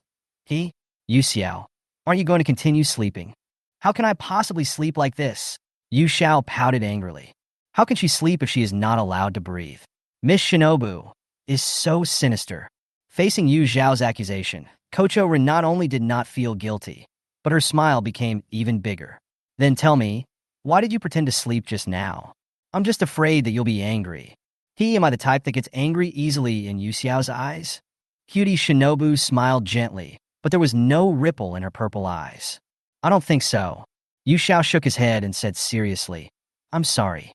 Yu Xiao, aren't you going to continue sleeping? How can I possibly sleep like this? Yu Xiao pouted angrily. How can she sleep if she is not allowed to breathe? Miss Shinobu is so sinister. Facing Yu Xiao's accusation, Kocho Rin not only did not feel guilty, but her smile became even bigger. Then tell me, why did you pretend to sleep just now? I'm just afraid that you'll be angry. Am I the type that gets angry easily in Yu Xiao's eyes? Cutie Shinobu smiled gently, but there was no ripple in her purple eyes. I don't think so. Yu Xiao shook his head and said seriously, I'm sorry.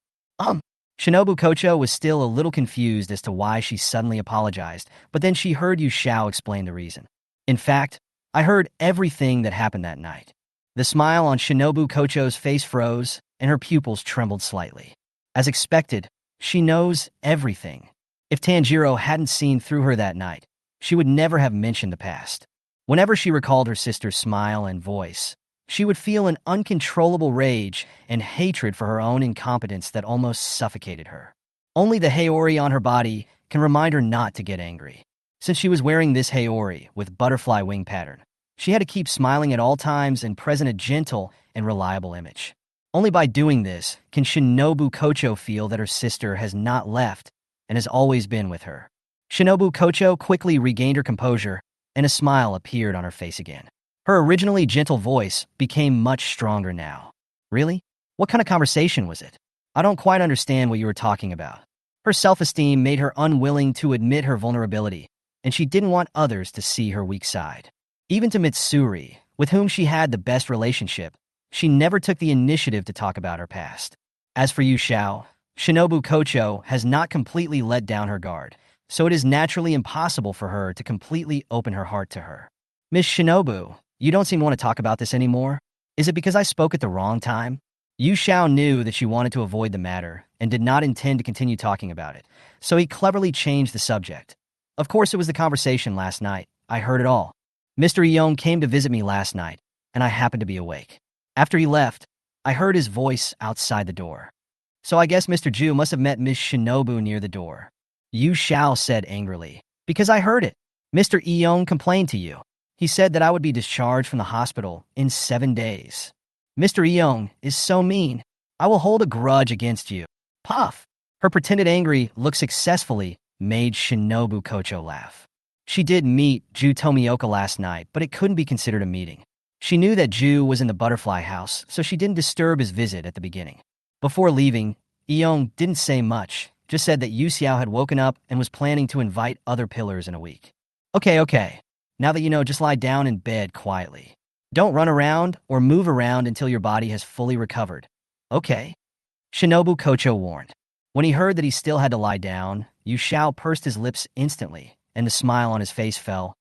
Shinobu Kocho was still a little confused as to why she suddenly apologized, but then she heard Yu Xiao explain the reason. In fact, I heard everything that happened that night. The smile on Shinobu Kocho's face froze, and her pupils trembled slightly. As expected, she knows everything. If Tanjiro hadn't seen through her that night, she would never have mentioned the past. Whenever she recalled her sister's smile and voice, she would feel an uncontrollable rage and hatred for her own incompetence that almost suffocated her. Only the Haori on her body can remind her not to get angry. Since she was wearing this Haori with butterfly wing pattern, she had to keep smiling at all times and present a gentle and reliable image. Only by doing this can Shinobu Kocho feel that her sister has not left and has always been with her. Shinobu Kocho quickly regained her composure, and a smile appeared on her face again. Her originally gentle voice became much stronger now. Really? What kind of conversation was it? I don't quite understand what you were talking about. Her self-esteem made her unwilling to admit her vulnerability, and she didn't want others to see her weak side. Even to Mitsuri, with whom she had the best relationship, she never took the initiative to talk about her past. As for Yu Xiao, Shinobu Kocho has not completely let down her guard, so it is naturally impossible for her to completely open her heart to her. Miss Shinobu, you don't seem to want to talk about this anymore. Is it because I spoke at the wrong time? Yu Xiao knew that she wanted to avoid the matter and did not intend to continue talking about it, so he cleverly changed the subject. Of course, it was the conversation last night. I heard it all. Mr. Ion came to visit me last night, and I happened to be awake. After he left, I heard his voice outside the door. So I guess Mr. Ju must have met Miss Shinobu near the door. Yu Xiao said angrily, because I heard it. Mr. Ion complained to you. He said that I would be discharged from the hospital in 7 days. Mr. Ion is so mean. I will hold a grudge against you. Puff! Her pretended angry look successfully made Shinobu Kocho laugh. She did meet Ju Tomioka last night, but it couldn't be considered a meeting. She knew that Ju was in the butterfly house, so she didn't disturb his visit at the beginning. Before leaving, Ion didn't say much, just said that Yu Xiao had woken up and was planning to invite other pillars in a week. Okay. Now that you know, just lie down in bed quietly. Don't run around or move around until your body has fully recovered. Okay? Shinobu Kocho warned. When he heard that he still had to lie down, Yu Xiao pursed his lips instantly, and the smile on his face fell.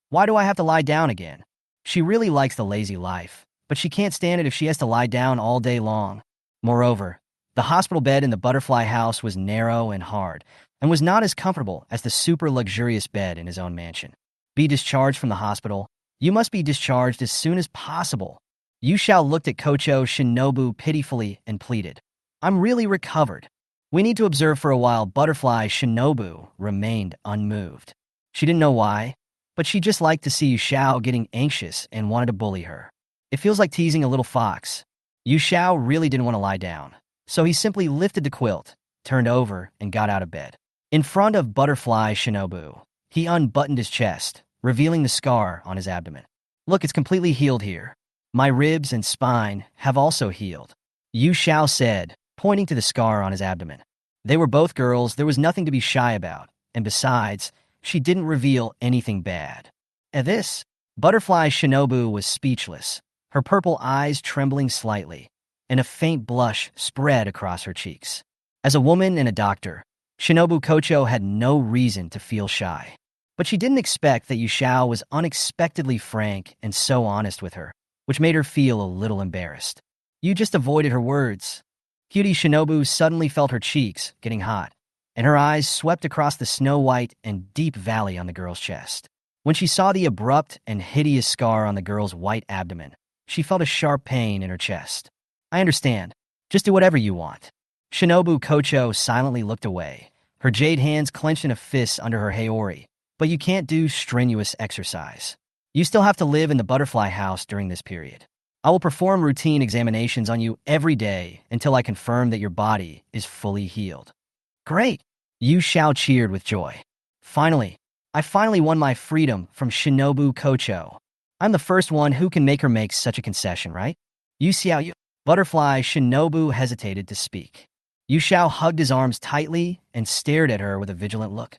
Why do I have to lie down again? She really likes the lazy life, but she can't stand it if she has to lie down all day long. Moreover, the hospital bed in the butterfly house was narrow and hard, and was not as comfortable as the super luxurious bed in his own mansion. be discharged from the hospital. You must be discharged as soon as possible. Yu Xiao looked at Kocho Shinobu pitifully and pleaded. I'm really recovered. We need to observe for a while. Butterfly Shinobu remained unmoved. She didn't know why, but she just liked to see Yu Xiao getting anxious and wanted to bully her. It feels like teasing a little fox. Yu Xiao really didn't want to lie down, so he simply lifted the quilt, turned over, and got out of bed. In front of Butterfly Shinobu, he unbuttoned his chest, revealing the scar on his abdomen. Look, it's completely healed here. My ribs and spine have also healed, Yu Xiao said, pointing to the scar on his abdomen. They were both girls, there was nothing to be shy about, and besides, she didn't reveal anything bad. At this, Butterfly Shinobu was speechless, her purple eyes trembling slightly, and a faint blush spread across her cheeks. As a woman and a doctor, Shinobu Kocho had no reason to feel shy. But she didn't expect that Yu Xiao was unexpectedly frank and so honest with her, which made her feel a little embarrassed. You just avoided her words. Cutie Shinobu suddenly felt her cheeks getting hot, and her eyes swept across the snow-white and deep valley on the girl's chest. When she saw the abrupt and hideous scar on the girl's white abdomen, she felt a sharp pain in her chest. I understand. Just do whatever you want. Shinobu Kocho silently looked away, her jade hands clenched in a fist under her haori. But you can't do strenuous exercise. You still have to live in the butterfly house during this period. I will perform routine examinations on you every day until I confirm that your body is fully healed. Great! Yu Xiao cheered with joy. I finally won my freedom from Shinobu Kocho. I'm the first one who can make her make such a concession, right? Yu Xiao, Butterfly Shinobu hesitated to speak. Yu Xiao hugged his arms tightly and stared at her with a vigilant look.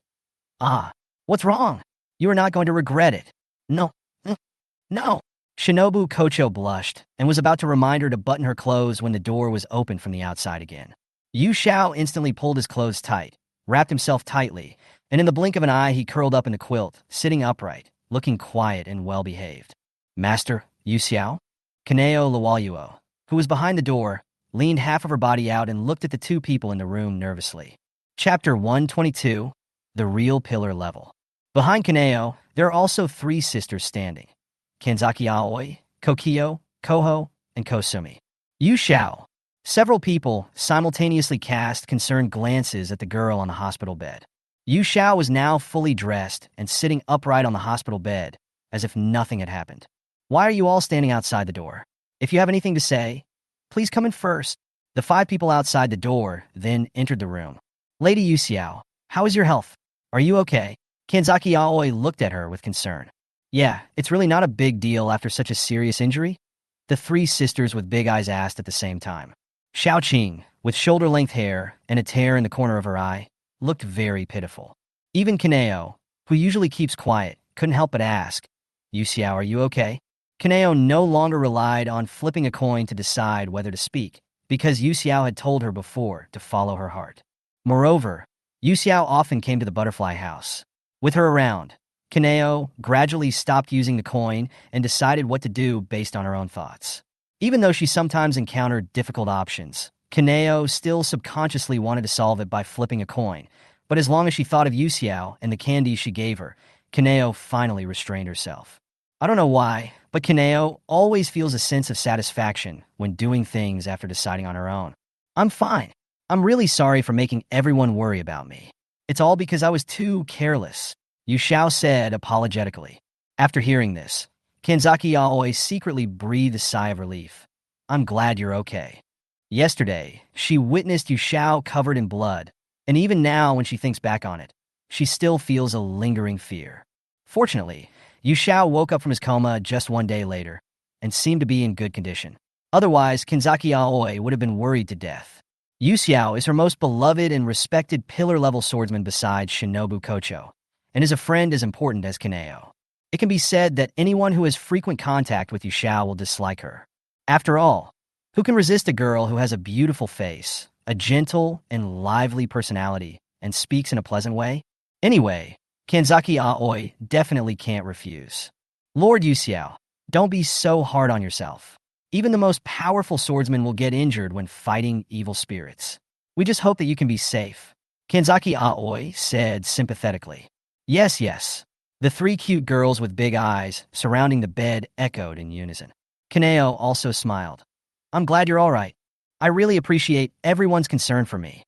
Ah, what's wrong? You are not going to regret it. No. Shinobu Kocho blushed and was about to remind her to button her clothes when the door was opened from the outside again. Yu Xiao instantly pulled his clothes tight, wrapped himself tightly, and in the blink of an eye he curled up in the quilt, sitting upright, looking quiet and well-behaved. Master, Yu Xiao? Kaneo Luoyuo, who was behind the door, leaned half of her body out and looked at the two people in the room nervously. Chapter 122, The Real Pillar Level. Behind Kaneo, there are also three sisters standing. Kanzaki Aoi, Kokio, Koho, and Kosumi. Yu Xiao. Several people simultaneously cast concerned glances at the girl on the hospital bed. Yu Xiao was now fully dressed and sitting upright on the hospital bed, as if nothing had happened. Why are you all standing outside the door? If you have anything to say, please come in first. The five people outside the door then entered the room. Lady Yu Xiao, how is your health? Are you okay? Kanzaki Aoi looked at her with concern. Yeah, it's really not a big deal after such a serious injury, the three sisters with big eyes asked at the same time. Xiaoqing, with shoulder-length hair and a tear in the corner of her eye, looked very pitiful. Even Kaneo, who usually keeps quiet, couldn't help but ask, Yu Xiao, are you okay? Kaneo no longer relied on flipping a coin to decide whether to speak, because Yu Xiao had told her before to follow her heart. Moreover, Yu Xiao often came to the butterfly house. With her around, Kaneo gradually stopped using the coin and decided what to do based on her own thoughts. Even though she sometimes encountered difficult options, Kaneo still subconsciously wanted to solve it by flipping a coin, but as long as she thought of Yu Xiao and the candy she gave her, Kaneo finally restrained herself. I don't know why, but Kaneo always feels a sense of satisfaction when doing things after deciding on her own. I'm fine. I'm really sorry for making everyone worry about me. It's all because I was too careless, Yu Xiao said apologetically. After hearing this, Kanzaki Aoi secretly breathed a sigh of relief. I'm glad you're okay. Yesterday, she witnessed Yu Xiao covered in blood, and even now when she thinks back on it, she still feels a lingering fear. Fortunately, Yu Xiao woke up from his coma just one day later and seemed to be in good condition. Otherwise, Kanzaki Aoi would have been worried to death. Yu Xiao is her most beloved and respected pillar-level swordsman besides Shinobu Kocho, and is a friend as important as Kaneo. It can be said that anyone who has frequent contact with Yu Xiao will dislike her. After all, who can resist a girl who has a beautiful face, a gentle and lively personality, and speaks in a pleasant way? Anyway, Kanzaki Aoi definitely can't refuse. Lord Yu Xiao, don't be so hard on yourself. Even the most powerful swordsman will get injured when fighting evil spirits. We just hope that you can be safe, Kanzaki Aoi said sympathetically. Yes. The three cute girls with big eyes surrounding the bed echoed in unison. Kaneo also smiled. I'm glad you're all right. I really appreciate everyone's concern for me.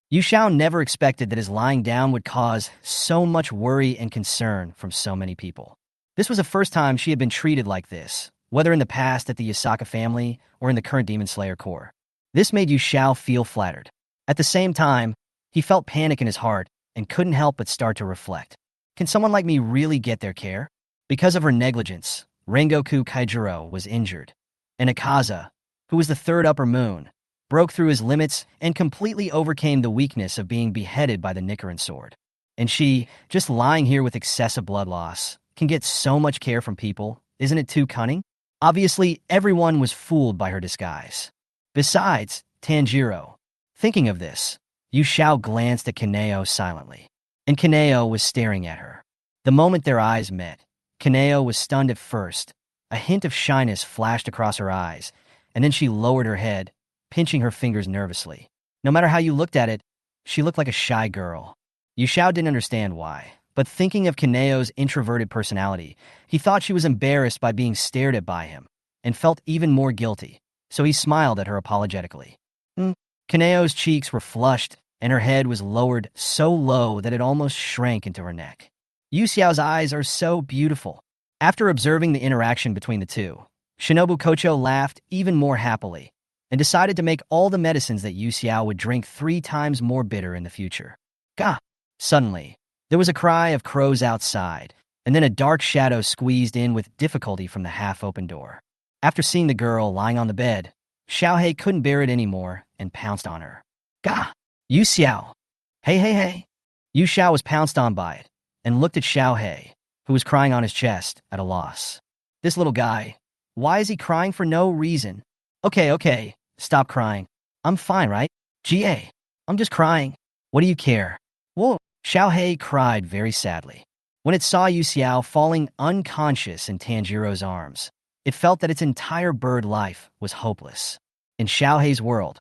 Yuxiao never expected that his lying down would cause so much worry and concern from so many people. This was the first time she had been treated like this, whether in the past at the Yasaka family or in the current Demon Slayer Corps. This made Yuxiao feel flattered. At the same time, he felt panic in his heart and couldn't help but start to reflect. Can someone like me really get their care? Because of her negligence, Rengoku Kaijiro was injured, and Akaza, who was the third upper moon, broke through his limits and completely overcame the weakness of being beheaded by the Nichiren sword. And she, just lying here with excessive blood loss, can get so much care from people. Isn't it too cunning? Obviously, everyone was fooled by her disguise. Besides, Tanjiro. Thinking of this, Yuxiao glanced at Kaneo silently, and Kaneo was staring at her. The moment their eyes met, Kaneo was stunned at first. A hint of shyness flashed across her eyes, and then she lowered her head, pinching her fingers nervously. No matter how you looked at it, she looked like a shy girl. Yuxiao didn't understand why, but thinking of Kaneo's introverted personality, he thought she was embarrassed by being stared at by him, and felt even more guilty, so he smiled at her apologetically. Kaneo's cheeks were flushed, and her head was lowered so low that it almost shrank into her neck. Yuxiao's eyes are so beautiful. After observing the interaction between the two, Shinobu Kocho laughed even more happily, and decided to make all the medicines that Yuxiao would drink 3 times more bitter in the future. Gah! Suddenly, there was a cry of crows outside, and then a dark shadow squeezed in with difficulty from the half-open door. After seeing the girl lying on the bed, Xiaohei couldn't bear it anymore and pounced on her. Gah! Yuxiao! Hey! Yuxiao was pounced on by it, and looked at Xiaohei, who was crying on his chest, at a loss. This little guy, why is he crying for no reason? Okay, stop crying. I'm fine, right? GA, I'm just crying. What do you care? Whoa, Xiaohei cried very sadly. When it saw Yuxiao falling unconscious in Tanjiro's arms, it felt that its entire bird life was hopeless. In Xiaohei's world,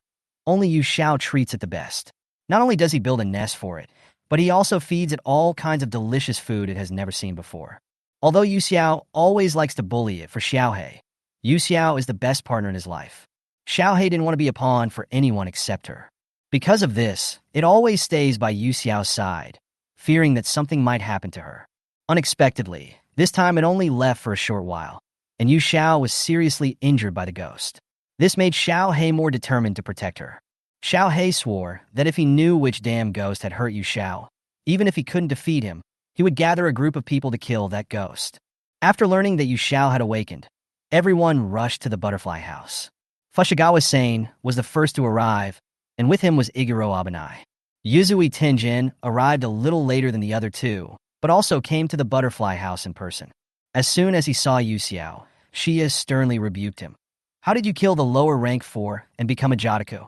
only Yuxiao treats it the best. Not only does he build a nest for it, but he also feeds it all kinds of delicious food it has never seen before. Although Yuxiao always likes to bully it for Xiaohei, Yuxiao is the best partner in his life. Xiaohei didn't want to be a pawn for anyone except her. Because of this, it always stays by Yuxiao's side, fearing that something might happen to her. Unexpectedly, this time it only left for a short while, and Yuxiao was seriously injured by the ghost. This made Xiaohei more determined to protect her. Xiaohei swore that if he knew which damn ghost had hurt Yuxiao, even if he couldn't defeat him, he would gather a group of people to kill that ghost. After learning that Yuxiao had awakened, everyone rushed to the butterfly house. Fushigawase was the first to arrive, and with him was Iguro Abanai. Yuzui Tenjin arrived a little later than the other two, but also came to the butterfly house in person. As soon as he saw Yuxiao, Shia sternly rebuked him. How did you kill the lower rank 4 and become a Jotaku?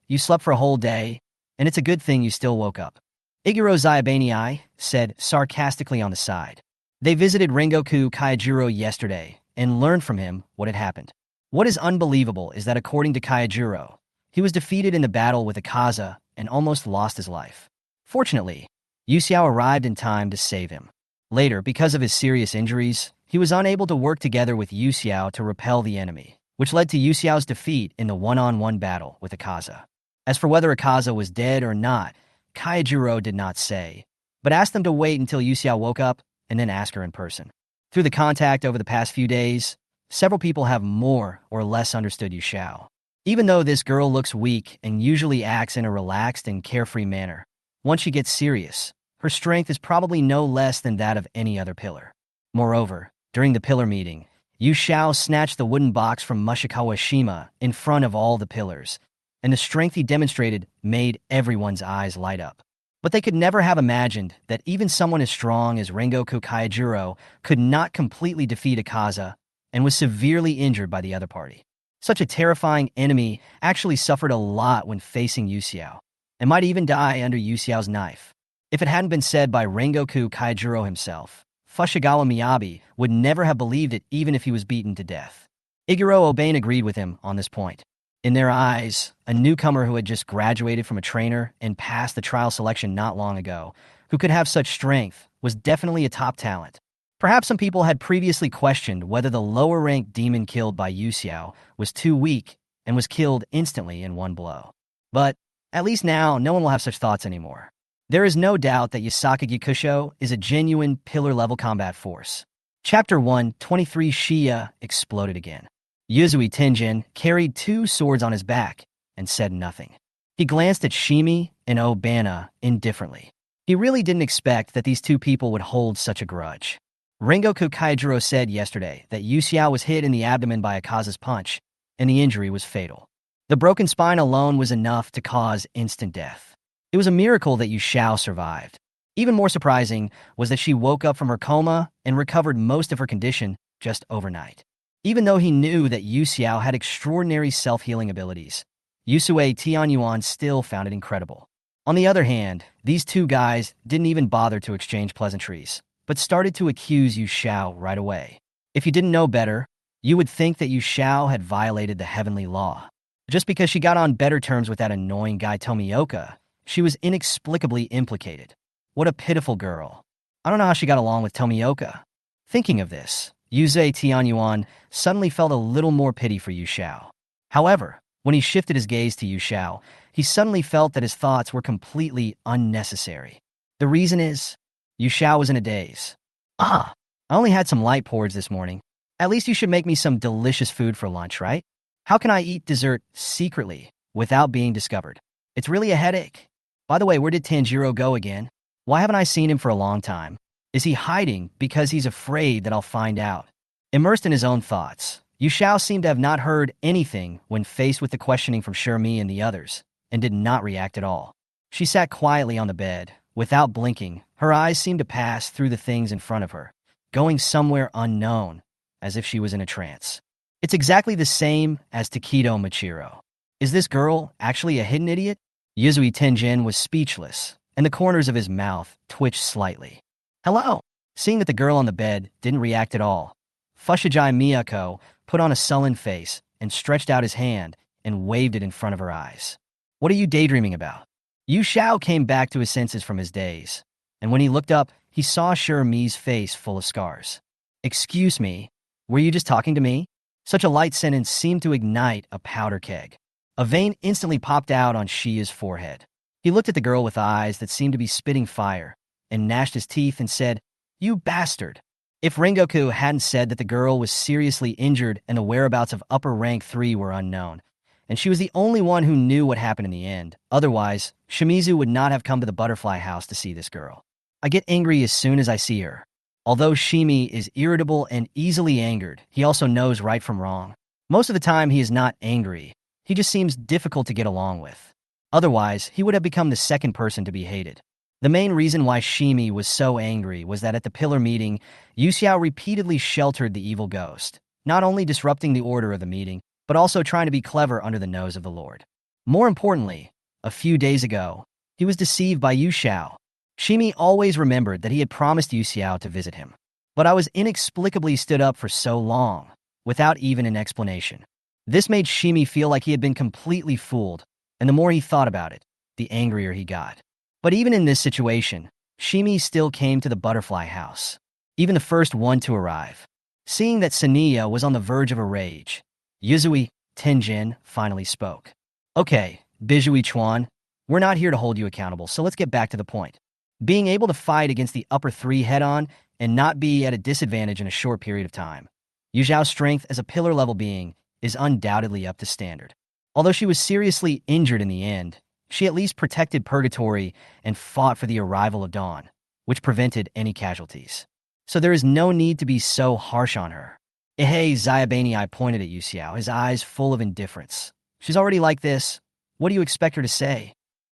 You slept for a whole day, and it's a good thing you still woke up. Iguro Zayabanii said sarcastically on the side. They visited Rengoku Kaijiro yesterday and learned from him what had happened. What is unbelievable is that according to Kaijiro, he was defeated in the battle with Akaza and almost lost his life. Fortunately, Yuxiao arrived in time to save him. Later, because of his serious injuries, he was unable to work together with Yuxiao to repel the enemy, which led to Yuxiao's defeat in the one-on-one battle with Akaza. As for whether Akaza was dead or not, Kaijiro did not say, but asked them to wait until Yuxiao woke up and then ask her in person. Through the contact over the past few days, several people have more or less understood Yuxiao. Even though this girl looks weak and usually acts in a relaxed and carefree manner, once she gets serious, her strength is probably no less than that of any other pillar. Moreover, during the pillar meeting, Yuxiao snatched the wooden box from Mushikawa Shima in front of all the pillars, and the strength he demonstrated made everyone's eyes light up. But they could never have imagined that even someone as strong as Rengoku Kaijiro could not completely defeat Akaza and was severely injured by the other party. Such a terrifying enemy actually suffered a lot when facing Yuxiao, and might even die under Yuxiao's knife. If it hadn't been said by Rengoku Kaijiro himself, Fushigawa Miyabi would never have believed it even if he was beaten to death. Iguro Obane agreed with him on this point. In their eyes, a newcomer who had just graduated from a trainer and passed the trial selection not long ago, who could have such strength, was definitely a top talent. Perhaps some people had previously questioned whether the lower-ranked demon killed by Yu Xiao was too weak and was killed instantly in one blow. But at least now, no one will have such thoughts anymore. There is no doubt that Yasaka Gikusho is a genuine pillar-level combat force. Chapter 1, 23 Shia exploded again. Yuzui Tenjin carried 2 swords on his back and said nothing. He glanced at Shimi and Obana indifferently. He really didn't expect that these 2 people would hold such a grudge. Rengoku Kaijiro said yesterday that Yu Xiao was hit in the abdomen by Akaza's punch, and the injury was fatal. The broken spine alone was enough to cause instant death. It was a miracle that Yu Xiao survived. Even more surprising was that she woke up from her coma and recovered most of her condition just overnight. Even though he knew that Yu Xiao had extraordinary self-healing abilities, Yusue Tianyuan still found it incredible. On the other hand, these 2 guys didn't even bother to exchange pleasantries, but started to accuse Yu Xiao right away. If you didn't know better, you would think that Yu Xiao had violated the heavenly law. Just because she got on better terms with that annoying guy Tomioka, she was inexplicably implicated. What a pitiful girl. I don't know how she got along with Tomioka. Thinking of this, Yuzue Tianyuan suddenly felt a little more pity for Yu Xiao. However, when he shifted his gaze to Yu Xiao, he suddenly felt that his thoughts were completely unnecessary. The reason is, Yu Xiao was in a daze. I only had some light porridge this morning. At least you should make me some delicious food for lunch, right? How can I eat dessert secretly without being discovered? It's really a headache. By the way, where did Tanjiro go again? Why haven't I seen him for a long time? Is he hiding because he's afraid that I'll find out? Immersed in his own thoughts, Yu Xiao seemed to have not heard anything when faced with the questioning from Shermi and the others, and did not react at all. She sat quietly on the bed, without blinking. Her eyes seemed to pass through the things in front of her, going somewhere unknown, as if she was in a trance. It's exactly the same as Takedo Machiro. Is this girl actually a hidden idiot? Yuzui Tenjin was speechless, and the corners of his mouth twitched slightly. Hello? Seeing that the girl on the bed didn't react at all, Fushigi Miyako put on a sullen face and stretched out his hand and waved it in front of her eyes. What are you daydreaming about? Yu Xiao came back to his senses from his daze, and when he looked up, he saw Mi's face full of scars. Excuse me, were you just talking to me? Such a light sentence seemed to ignite a powder keg. A vein instantly popped out on Shia's forehead. He looked at the girl with eyes that seemed to be spitting fire, and gnashed his teeth and said, "You bastard." If Rengoku hadn't said that the girl was seriously injured and the whereabouts of upper rank 3 were unknown, and she was the only one who knew what happened in the end, otherwise, Shimizu would not have come to the butterfly house to see this girl. I get angry as soon as I see her. Although Shimi is irritable and easily angered, he also knows right from wrong. Most of the time, he is not angry. He just seems difficult to get along with. Otherwise, he would have become the second person to be hated. The main reason why Shimi was so angry was that at the pillar meeting, Yu Xiao repeatedly sheltered the evil ghost, not only disrupting the order of the meeting, but also trying to be clever under the nose of the Lord. More importantly, a few days ago, he was deceived by Yu Xiao. Shimi always remembered that he had promised Yu Xiao to visit him. But I was inexplicably stood up for so long, without even an explanation. This made Shimi feel like he had been completely fooled, and the more he thought about it, the angrier he got. But even in this situation, Shimi still came to the butterfly house, even the first one to arrive. Seeing that Saniya was on the verge of a rage, Yuzui Tenjin finally spoke. Okay, Bijui Chuan, we're not here to hold you accountable, so let's get back to the point. Being able to fight against the upper 3 head-on and not be at a disadvantage in a short period of time. Yu Xiao's strength as a pillar-level being is undoubtedly up to standard. Although she was seriously injured in the end, she at least protected Purgatory and fought for the arrival of Dawn, which prevented any casualties. So there is no need to be so harsh on her. Ehei Zyabani pointed at Yu Xiao, his eyes full of indifference. She's already like this. What do you expect her to say?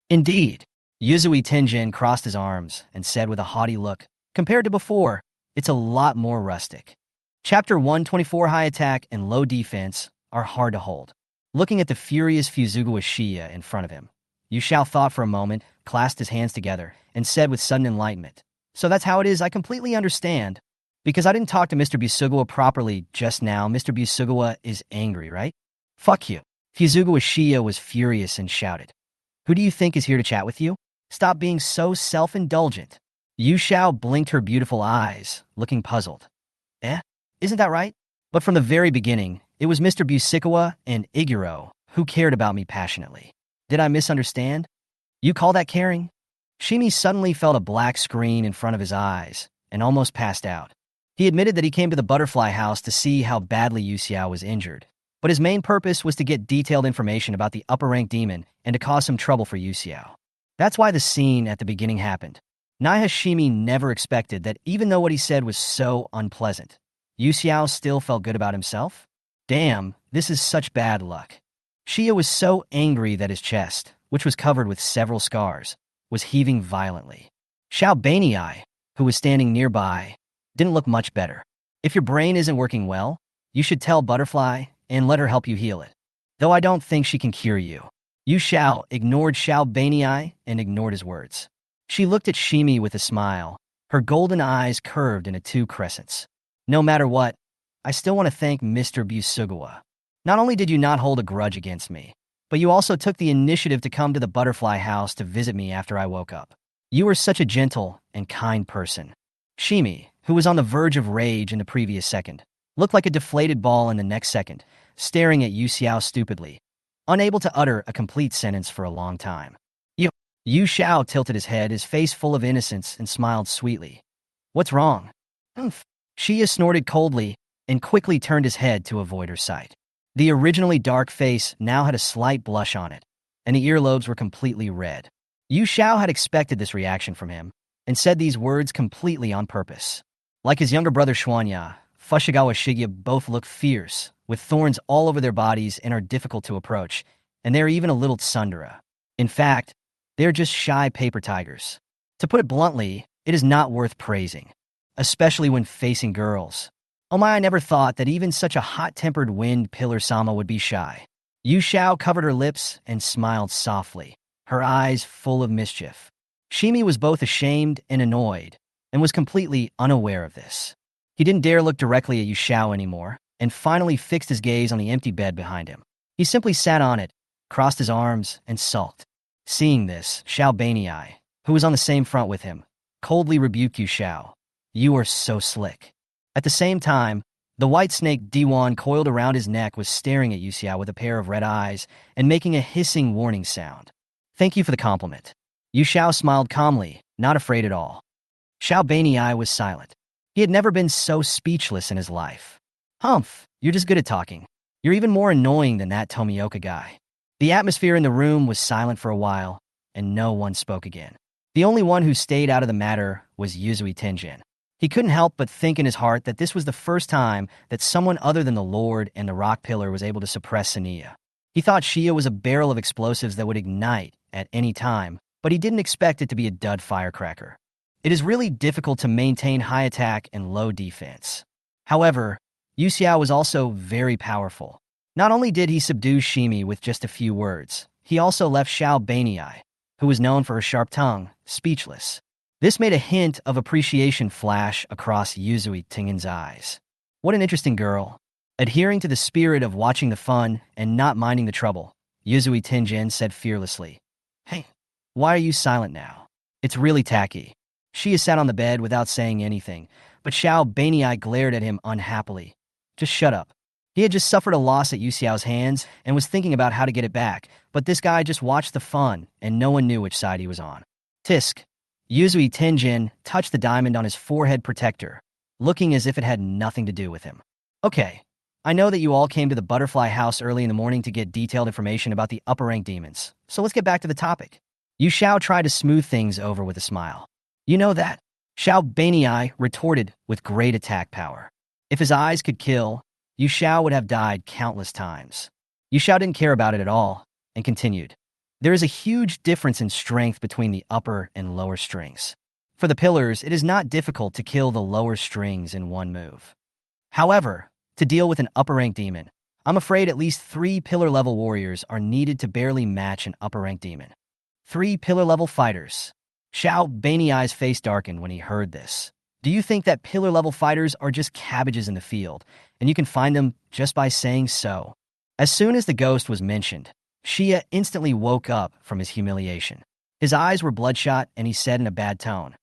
Indeed. Yuzui Tenjin crossed his arms and said with a haughty look, compared to before, it's a lot more rustic. Chapter 124 High attack and low defense are hard to hold. Looking at the furious Fuzugawa Shia in front of him, Yu Xiao thought for a moment, clasped his hands together, and said with sudden enlightenment, "So that's how it is, I completely understand. Because I didn't talk to Mr. Busugawa properly just now, Mr. Busugawa is angry, right? Fuck you." Fuzugawa Shia was furious and shouted, "Who do you think is here to chat with you? Stop being so self-indulgent." Yu Xiao blinked her beautiful eyes, looking puzzled. Eh? Isn't that right? But from the very beginning, it was Mr. Busikawa and Iguro who cared about me passionately. Did I misunderstand? You call that caring? Shimi suddenly felt a black screen in front of his eyes and almost passed out. He admitted that he came to the butterfly house to see how badly Yu Xiao was injured, but his main purpose was to get detailed information about the upper-rank demon and to cause some trouble for Yu Xiao. That's why the scene at the beginning happened. Shimi never expected that even though what he said was so unpleasant, Yu Xiao still felt good about himself. Damn, this is such bad luck. Shia was so angry that his chest, which was covered with several scars, was heaving violently. Xiao Baniai, who was standing nearby, didn't look much better. If your brain isn't working well, you should tell Butterfly and let her help you heal it. Though I don't think she can cure you. Yu Xiao ignored Xiao Baniai and ignored his words. She looked at Shimi with a smile, her golden eyes curved into two crescents. No matter what, I still want to thank Mr. Busugawa. Not only did you not hold a grudge against me, but you also took the initiative to come to the butterfly house to visit me after I woke up. You were such a gentle and kind person. Shimi, who was on the verge of rage in the previous second, looked like a deflated ball in the next second, staring at Yu Xiao stupidly, unable to utter a complete sentence for a long time. Yu Xiao tilted his head, his face full of innocence, and smiled sweetly. What's wrong? Humph. Shia snorted coldly and quickly turned his head to avoid her sight. The originally dark face now had a slight blush on it, and the earlobes were completely red. Yu Xiao had expected this reaction from him, and said these words completely on purpose. Like his younger brother Xuanya, Fushigawa Shigia both look fierce, with thorns all over their bodies and are difficult to approach, and they are even a little tsundere. In fact, they are just shy paper tigers. To put it bluntly, it is not worth praising, especially when facing girls. Oh my, I never thought that even such a hot-tempered wind pillar-sama would be shy. Yu Xiao covered her lips and smiled softly, her eyes full of mischief. Shimi was both ashamed and annoyed, and was completely unaware of this. He didn't dare look directly at Yu Xiao anymore, and finally fixed his gaze on the empty bed behind him. He simply sat on it, crossed his arms, and sulked. Seeing this, Xiao Baniai, who was on the same front with him, coldly rebuked Yu Xiao. You are so slick. At the same time, the white snake Diwan coiled around his neck was staring at Yu Xiao with a pair of red eyes and making a hissing warning sound. Thank you for the compliment. Yu Xiao smiled calmly, not afraid at all. Xiao Baniai was silent. He had never been so speechless in his life. Humph, you're just good at talking. You're even more annoying than that Tomioka guy. The atmosphere in the room was silent for a while, and no one spoke again. The only one who stayed out of the matter was Yuzui Tenjin. He couldn't help but think in his heart that this was the first time that someone other than the Lord and the Rock Pillar was able to suppress Sania. He thought Shia was a barrel of explosives that would ignite at any time, but he didn't expect it to be a dud firecracker. It is really difficult to maintain high attack and low defense. However, Yu Xiao was also very powerful. Not only did he subdue Shimi with just a few words, he also left Xiao Baniai, who was known for her sharp tongue, speechless. This made a hint of appreciation flash across Yuzui Tengin's eyes. What an interesting girl. Adhering to the spirit of watching the fun and not minding the trouble, Yuzui Tenjin said fearlessly, Hey, why are you silent now? It's really tacky. Shia sat on the bed without saying anything, but Xiao Baniai glared at him unhappily. Just shut up. He had just suffered a loss at Yu Xiao's hands and was thinking about how to get it back, but this guy just watched the fun and no one knew which side he was on. Tisk. Yuzui Tenjin touched the diamond on his forehead protector, looking as if it had nothing to do with him. Okay, I know that you all came to the butterfly house early in the morning to get detailed information about the upper-rank demons, so let's get back to the topic. Yu Xiao tried to smooth things over with a smile. You know that? Xiao Baniai retorted with great attack power. If his eyes could kill, Yu Xiao would have died countless times. Yu Xiao didn't care about it at all, and continued. There is a huge difference in strength between the upper and lower strings. For the pillars, it is not difficult to kill the lower strings in one move. However, to deal with an upper-rank demon, I'm afraid at least 3 pillar-level warriors are needed to barely match an upper-rank demon. 3 pillar-level fighters. Xiao Baniai's face darkened when he heard this. Do you think that pillar-level fighters are just cabbages in the field, and you can find them just by saying so? As soon as the ghost was mentioned, Shia instantly woke up from his humiliation. His eyes were bloodshot, and he said in a bad tone,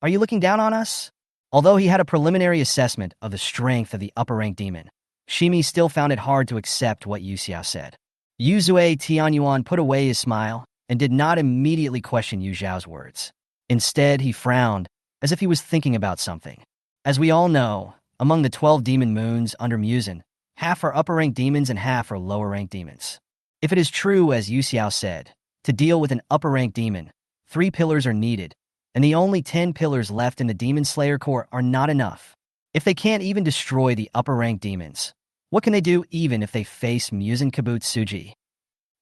Are you looking down on us? Although he had a preliminary assessment of the strength of the upper-rank demon, Shimi still found it hard to accept what Yu Xiao said. Yuzue Tianyuan put away his smile and did not immediately question Yu Zhao's words. Instead, he frowned, as if he was thinking about something. As we all know, among the 12 demon moons under Muzan, half are upper-rank demons and half are lower-rank demons. If it is true, as Yu Xiao said, to deal with an upper-rank demon, 3 pillars are needed, and the only 10 pillars left in the Demon Slayer Core are not enough. If they can't even destroy the upper-rank demons, what can they do even if they face Muzan Kabutsuji?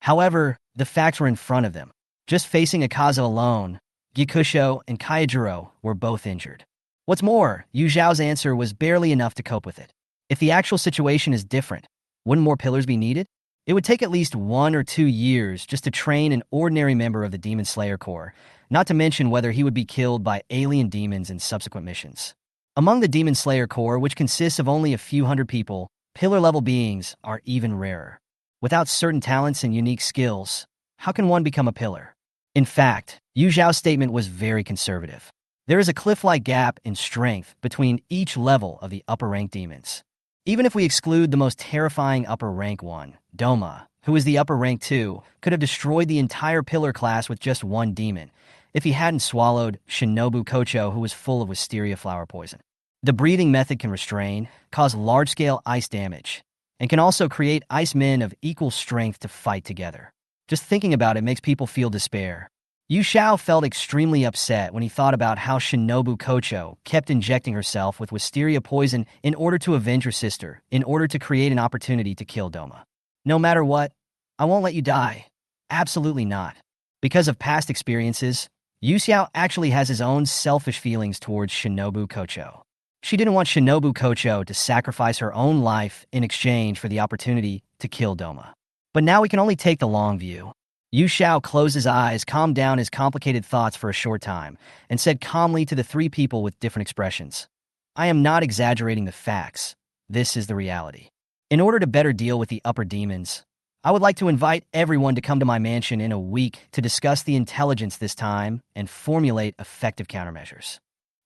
However, the facts were in front of them. Just facing Akaza alone, Gikusho and Kaijiro were both injured. What's more, Yu Zhao's answer was barely enough to cope with it. If the actual situation is different, wouldn't more pillars be needed? It would take at least 1 or 2 years just to train an ordinary member of the Demon Slayer Corps, not to mention whether he would be killed by alien demons in subsequent missions. Among the Demon Slayer Corps, which consists of only a few hundred people, pillar-level beings are even rarer. Without certain talents and unique skills, how can one become a pillar? In fact, Yu Zhao's statement was very conservative. There is a cliff-like gap in strength between each level of the upper-rank demons. Even if we exclude the most terrifying upper-rank one, Doma, who is the upper-rank 2, could have destroyed the entire pillar class with just one demon, if he hadn't swallowed Shinobu Kocho, who was full of wisteria flower poison. The breathing method can restrain, cause large-scale ice damage, and can also create ice men of equal strength to fight together. Just thinking about it makes people feel despair. Yu Xiao felt extremely upset when he thought about how Shinobu Kocho kept injecting herself with wisteria poison in order to avenge her sister, in order to create an opportunity to kill Doma. No matter what, I won't let you die. Absolutely not. Because of past experiences, Yu Xiao actually has his own selfish feelings towards Shinobu Kocho. She didn't want Shinobu Kocho to sacrifice her own life in exchange for the opportunity to kill Doma. But now we can only take the long view. Yu Xiao closed his eyes, calmed down his complicated thoughts for a short time, and said calmly to the 3 people with different expressions, I am not exaggerating the facts. This is the reality. In order to better deal with the upper demons, I would like to invite everyone to come to my mansion in a week to discuss the intelligence this time and formulate effective countermeasures.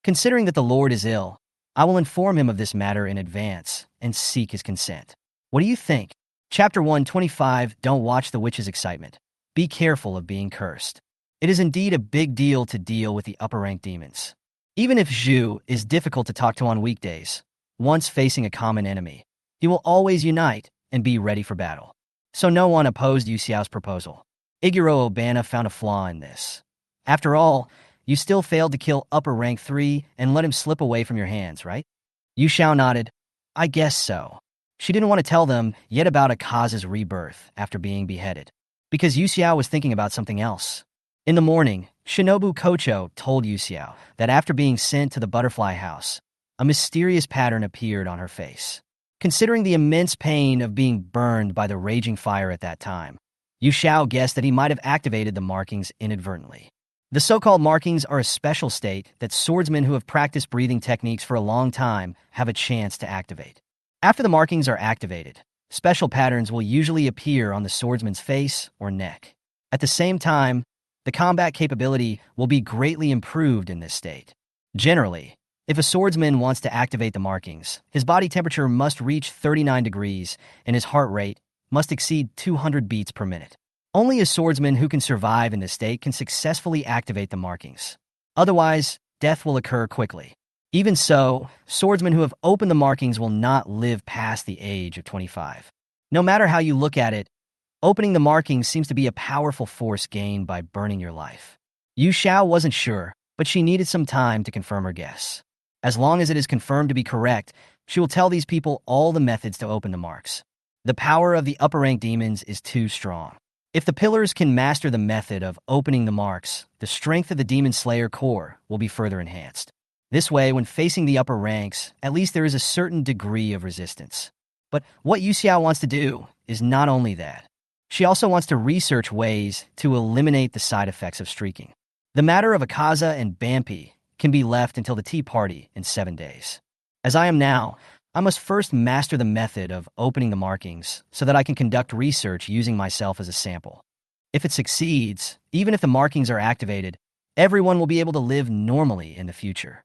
Considering that the Lord is ill, I will inform him of this matter in advance and seek his consent. What do you think? Chapter 125, Don't Watch the Witch's Excitement. Be careful of being cursed. It is indeed a big deal to deal with the upper-rank demons. Even if Zhu is difficult to talk to on weekdays, once facing a common enemy, he will always unite and be ready for battle. So no one opposed Yu Xiao's proposal. Iguro Obana found a flaw in this. After all, you still failed to kill upper-rank 3 and let him slip away from your hands, right? Yu Xiao nodded. I guess so. She didn't want to tell them yet about Akaza's rebirth after being beheaded, because Yu Xiao was thinking about something else. In the morning, Shinobu Kocho told Yu Xiao that after being sent to the butterfly house, a mysterious pattern appeared on her face. Considering the immense pain of being burned by the raging fire at that time, Yu Xiao guessed that he might have activated the markings inadvertently. The so-called markings are a special state that swordsmen who have practiced breathing techniques for a long time have a chance to activate. After the markings are activated, special patterns will usually appear on the swordsman's face or neck. At the same time, the combat capability will be greatly improved in this state. Generally, if a swordsman wants to activate the markings, his body temperature must reach 39 degrees and his heart rate must exceed 200 beats per minute. Only a swordsman who can survive in this state can successfully activate the markings. Otherwise, death will occur quickly. Even so, swordsmen who have opened the markings will not live past the age of 25. No matter how you look at it, opening the markings seems to be a powerful force gained by burning your life. Yu Xiao wasn't sure, but she needed some time to confirm her guess. As long as it is confirmed to be correct, she will tell these people all the methods to open the marks. The power of the upper-rank demons is too strong. If the pillars can master the method of opening the marks, the strength of the Demon Slayer Corps will be further enhanced. This way, when facing the upper ranks, at least there is a certain degree of resistance. But what Yu Xiao wants to do is not only that. She also wants to research ways to eliminate the side effects of streaking. The matter of Akaza and Bampi can be left until the tea party in 7 days. As I am now, I must first master the method of opening the markings so that I can conduct research using myself as a sample. If it succeeds, even if the markings are activated, Everyone will be able to live normally in the future.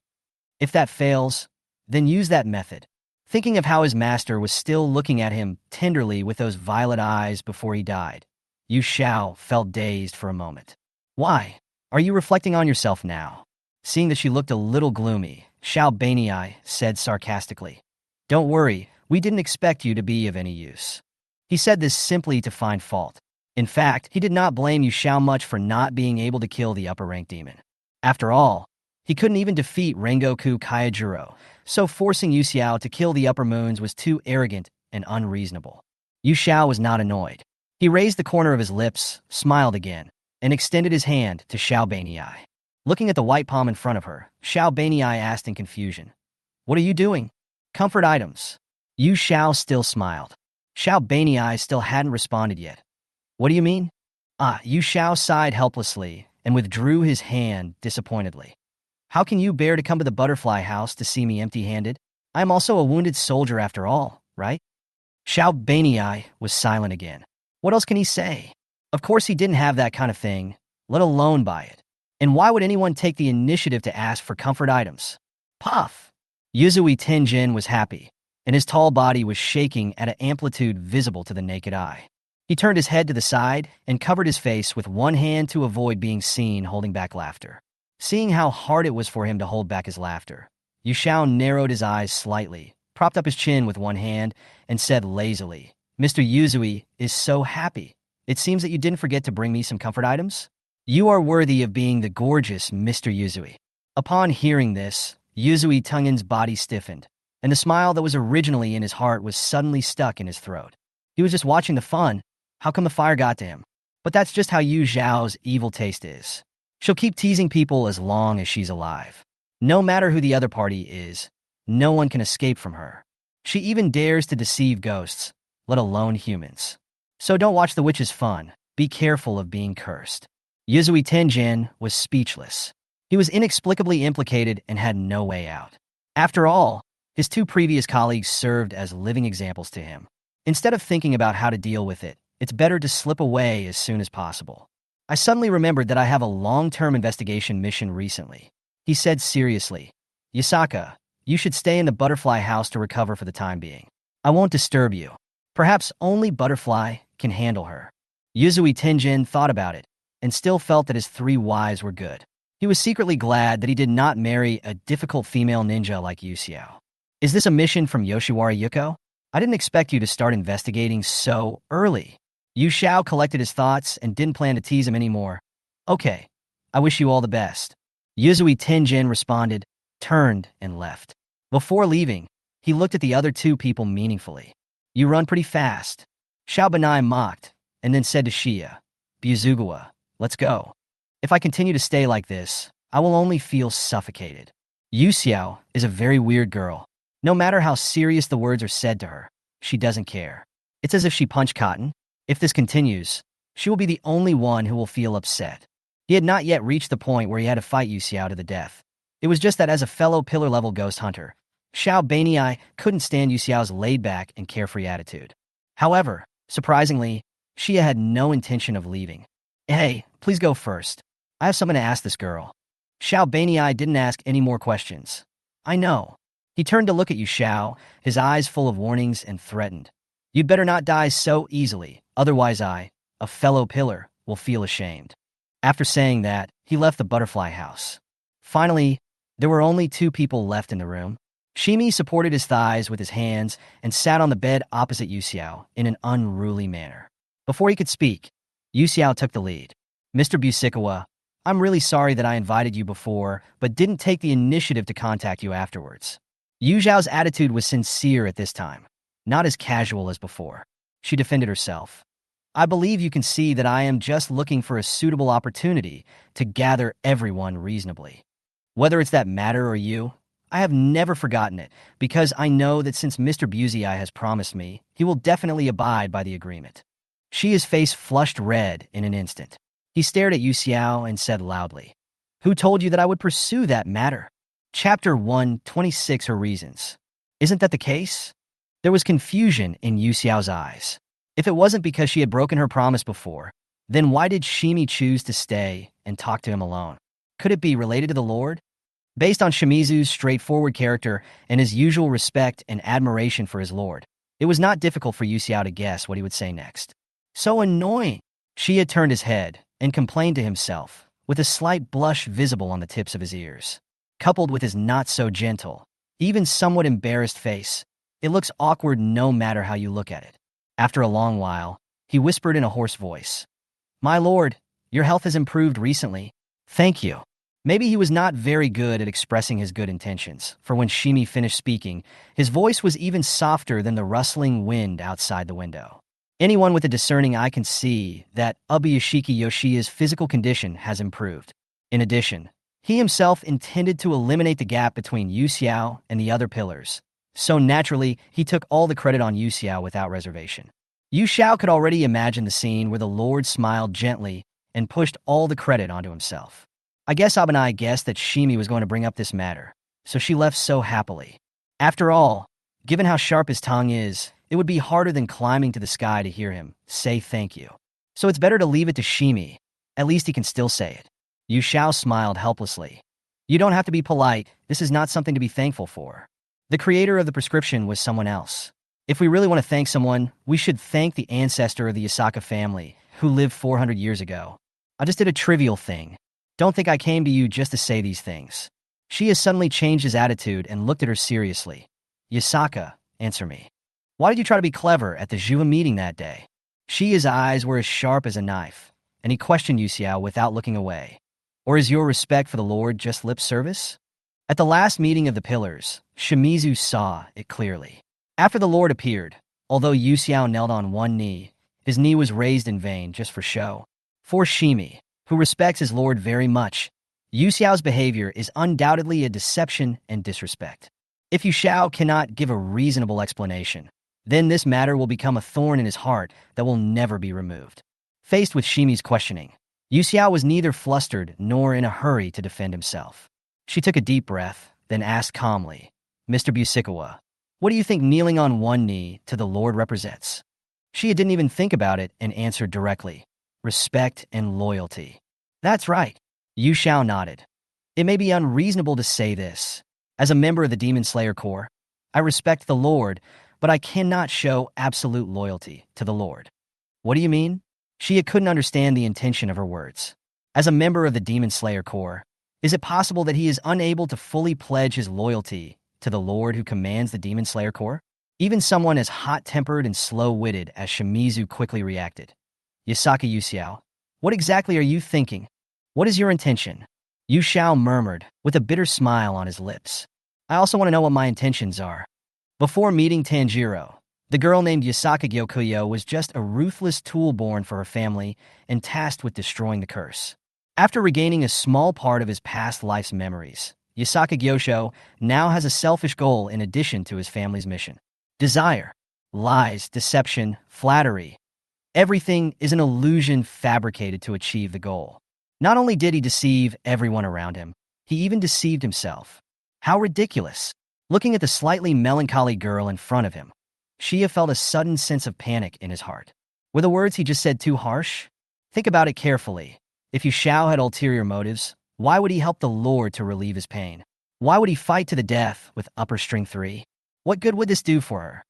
If that fails, then use that method. Thinking of how his master was still looking at him tenderly with those violet eyes before he died, Yu Xiao felt dazed for a moment. Why? Are you reflecting on yourself now? Seeing that she looked a little gloomy, Xiao Baniai said sarcastically, "Don't worry, we didn't expect you to be of any use." He said this simply to find fault. In fact, he did not blame Yu Xiao much for not being able to kill the upper-rank demon. After all, he couldn't even defeat Rengoku Kaijuro, so forcing Yu Xiao to kill the upper moons was too arrogant and unreasonable. Yu Xiao was not annoyed. He raised the corner of his lips, smiled again, and extended his hand to Xiao Baniai. Looking at the white palm in front of her, Xiao Baniai asked in confusion, "What are you doing?" "Comfort items." Yu Xiao still smiled. Xiao Baniai still hadn't responded yet. "What do you mean?" Yu Xiao sighed helplessly and withdrew his hand disappointedly. "How can you bear to come to the butterfly house to see me empty-handed? I am also a wounded soldier after all, right?" Xiao Baniai was silent again. What else can he say? Of course he didn't have that kind of thing, let alone buy it. And why would anyone take the initiative to ask for comfort items? Puff! Yuzui Tenjin was happy, and his tall body was shaking at an amplitude visible to the naked eye. He turned his head to the side and covered his face with one hand to avoid being seen holding back laughter. Seeing how hard it was for him to hold back his laughter, Yu Xiao narrowed his eyes slightly, propped up his chin with one hand, and said lazily, "Mr. Yuzui is so happy. It seems that you didn't forget to bring me some comfort items? You are worthy of being the gorgeous Mr. Yuzui." Upon hearing this, Yuzui Tengin's body stiffened, and the smile that was originally in his heart was suddenly stuck in his throat. He was just watching the fun. How come the fire got to him? But that's just how Yu Xiao's evil taste is. She'll keep teasing people as long as she's alive. No matter who the other party is, no one can escape from her. She even dares to deceive ghosts, let alone humans. So don't watch the witch's fun. Be careful of being cursed. Yuzui Tenjin was speechless. He was inexplicably implicated and had no way out. After all, his two previous colleagues served as living examples to him. Instead of thinking about how to deal with it, it's better to slip away as soon as possible. "I suddenly remembered that I have a long-term investigation mission recently," he said seriously. "Yasaka, you should stay in the butterfly house to recover for the time being. I won't disturb you. Perhaps only Butterfly can handle her." Yuzui Tenjin thought about it and still felt that his three wives were good. He was secretly glad that he did not marry a difficult female ninja like Yu Xiao. "Is this a mission from Yoshiwara Yuko? I didn't expect you to start investigating so early." Yu Xiao collected his thoughts and didn't plan to tease him anymore. "Okay, I wish you all the best." Yuzui Tenjin responded, turned, and left. Before leaving, he looked at the other two people meaningfully. "You run pretty fast." Xiaobanai mocked, and then said to Shia, "Buzugawa, let's go. If I continue to stay like this, I will only feel suffocated." Yu Xiao is a very weird girl. No matter how serious the words are said to her, she doesn't care. It's as if she punched cotton. If this continues, she will be the only one who will feel upset. He had not yet reached the point where he had to fight Yu Xiao to the death. It was just that as a fellow pillar-level ghost hunter, Xiao Baniai couldn't stand Yu Xiao's laid-back and carefree attitude. However, surprisingly, Xia had no intention of leaving. "Hey, please go first. I have something to ask this girl." Xiao Baniai didn't ask any more questions. "I know." He turned to look at Yu Xiao, his eyes full of warnings, and threatened. "You'd better not die so easily, otherwise I, a fellow pillar, will feel ashamed." After saying that, he left the butterfly house. Finally, there were only two people left in the room. Shimi supported his thighs with his hands and sat on the bed opposite Yu Xiao in an unruly manner. Before he could speak, Yu Xiao took the lead. "Mr. Busikawa, I'm really sorry that I invited you before, but didn't take the initiative to contact you afterwards." Yu Xiao's attitude was sincere at this time, not as casual as before. She defended herself. "I believe you can see that I am just looking for a suitable opportunity to gather everyone reasonably. Whether it's that matter or you, I have never forgotten it, because I know that since Mr. Busey has promised me, he will definitely abide by the agreement." Shia's face flushed red in an instant. He stared at Yu Xiao and said loudly, "Who told you that I would pursue that matter?" Chapter 126, Her Reasons. Isn't that the case? There was confusion in Yu Xiao's eyes. If it wasn't because she had broken her promise before, then why did Shimi choose to stay and talk to him alone? Could it be related to the Lord? Based on Shimizu's straightforward character and his usual respect and admiration for his lord, it was not difficult for Yu Xiao to guess what he would say next. So annoying! Shi had turned his head and complained to himself, with a slight blush visible on the tips of his ears. Coupled with his not-so-gentle, even somewhat embarrassed face, it looks awkward no matter how you look at it. After a long while, he whispered in a hoarse voice, "My lord, your health has improved recently. Thank you." Maybe he was not very good at expressing his good intentions, for when Shimi finished speaking, his voice was even softer than the rustling wind outside the window. Anyone with a discerning eye can see that Ubuyashiki Yoshiya's physical condition has improved. In addition, he himself intended to eliminate the gap between Yu Xiao and the other pillars, so naturally he took all the credit on Yu Xiao without reservation. Yu Xiao could already imagine the scene where the Lord smiled gently and pushed all the credit onto himself. I guess Abanai guessed that Shimi was going to bring up this matter, so she left so happily. After all, given how sharp his tongue is, it would be harder than climbing to the sky to hear him say thank you. So it's better to leave it to Shimi. At least he can still say it. Yu Xiao smiled helplessly. You don't have to be polite. This is not something to be thankful for. The creator of the prescription was someone else. If we really want to thank someone, we should thank the ancestor of the Yasaka family, who lived 400 years ago. I just did a trivial thing. Don't think I came to you just to say these things. She has suddenly changed his attitude and looked at her seriously. Yasaka, answer me. Why did you try to be clever at the Jua meeting that day? Shia's eyes were as sharp as a knife, and he questioned Yu Xiao without looking away. Or is your respect for the Lord just lip service? At the last meeting of the pillars, Shimizu saw it clearly. After the Lord appeared, although Yu Xiao knelt on one knee, his knee was raised in vain just for show. For Shimi, who respects his lord very much, Yu Xiao's behavior is undoubtedly a deception and disrespect. If Yu Xiao cannot give a reasonable explanation, then this matter will become a thorn in his heart that will never be removed. Faced with Shimi's questioning, Yu Xiao was neither flustered nor in a hurry to defend himself. She took a deep breath, then asked calmly, Mr. Busikawa, what do you think kneeling on one knee to the Lord represents? She didn't even think about it and answered directly, respect and loyalty. That's right. Yu Xiao nodded. It may be unreasonable to say this. As a member of the Demon Slayer Corps, I respect the Lord, but I cannot show absolute loyalty to the Lord. What do you mean? Shia couldn't understand the intention of her words. As a member of the Demon Slayer Corps, is it possible that he is unable to fully pledge his loyalty to the Lord who commands the Demon Slayer Corps? Even someone as hot-tempered and slow-witted as Shimizu quickly reacted. Yasaka Yu Xiao, what exactly are you thinking? What is your intention? Yu Xiao murmured, with a bitter smile on his lips. I also want to know what my intentions are. Before meeting Tanjiro, the girl named Yasaka Gyokuyo was just a ruthless tool born for her family and tasked with destroying the curse. After regaining a small part of his past life's memories, Yasaka Gyosho now has a selfish goal in addition to his family's mission. Desire, lies, deception, flattery. Everything is an illusion fabricated to achieve the goal. Not only did he deceive everyone around him, he even deceived himself. How ridiculous! Looking at the slightly melancholy girl in front of him, Shia felt a sudden sense of panic in his heart. Were the words he just said too harsh? Think about it carefully. If Yu Xiao had ulterior motives, why would he help the Lord to relieve his pain? Why would he fight to the death with Upper String 3? What good would this do for her?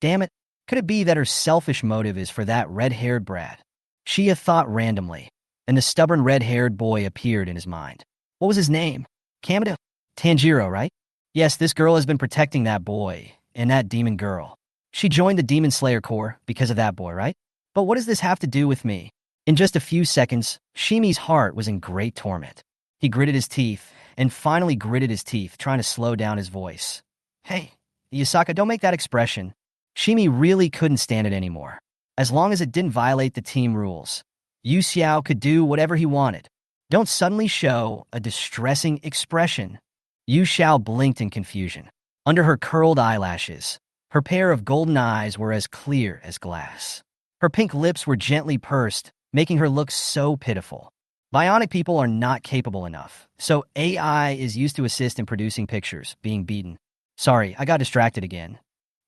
Damn it, could it be that her selfish motive is for that red-haired brat? Shia thought randomly, and the stubborn red-haired boy appeared in his mind. What was his name? Kamada? Tanjiro, right? Yes, this girl has been protecting that boy and that demon girl. She joined the Demon Slayer Corps because of that boy, right? But what does this have to do with me? In just a few seconds, Shimi's heart was in great torment. He gritted his teeth, and finally gritted his teeth, trying to slow down his voice. Hey, Yasaka, don't make that expression. Shimi really couldn't stand it anymore. As long as it didn't violate the team rules, Yu Xiao could do whatever he wanted. Don't suddenly show a distressing expression. Yu Xiao blinked in confusion. Under her curled eyelashes, her pair of golden eyes were as clear as glass. Her pink lips were gently pursed, making her look so pitiful. Bionic people are not capable enough, so AI is used to assist in producing pictures, being beaten. Sorry, I got distracted again.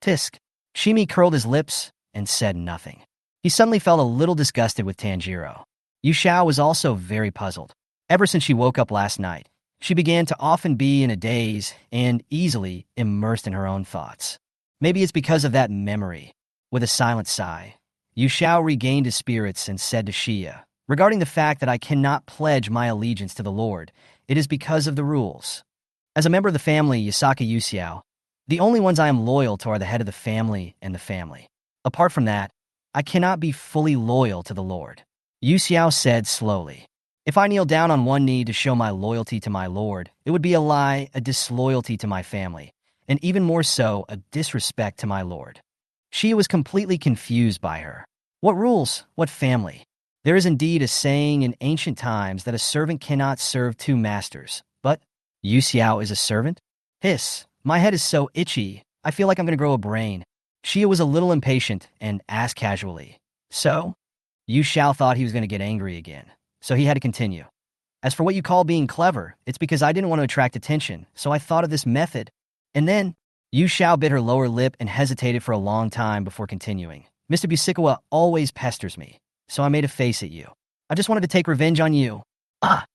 Tisk. Shimi curled his lips and said nothing. He suddenly felt a little disgusted with Tanjiro. Yu Xiao was also very puzzled. Ever since she woke up last night, she began to often be in a daze and easily immersed in her own thoughts. Maybe it's because of that memory. With a silent sigh, Yu Xiao regained his spirits and said to Xia, regarding the fact that I cannot pledge my allegiance to the Lord, it is because of the rules. As a member of the family Yasaka Yu Xiao, the only ones I am loyal to are the head of the family and the family. Apart from that, I cannot be fully loyal to the Lord. Yu Xiao said slowly. If I kneel down on one knee to show my loyalty to my Lord, it would be a lie, a disloyalty to my family, and even more so, a disrespect to my Lord. Xia was completely confused by her. What rules? What family? There is indeed a saying in ancient times that a servant cannot serve two masters, but Yu Xiao is a servant? Hiss, my head is so itchy, I feel like I'm going to grow a brain. Xia was a little impatient and asked casually. So? Yu Xiao thought he was going to get angry again, so he had to continue. As for what you call being clever, it's because I didn't want to attract attention, so I thought of this method. And then, Yu Xiao bit her lower lip and hesitated for a long time before continuing. Mr. Busikawa always pesters me, so I made a face at you. I just wanted to take revenge on you. Ah!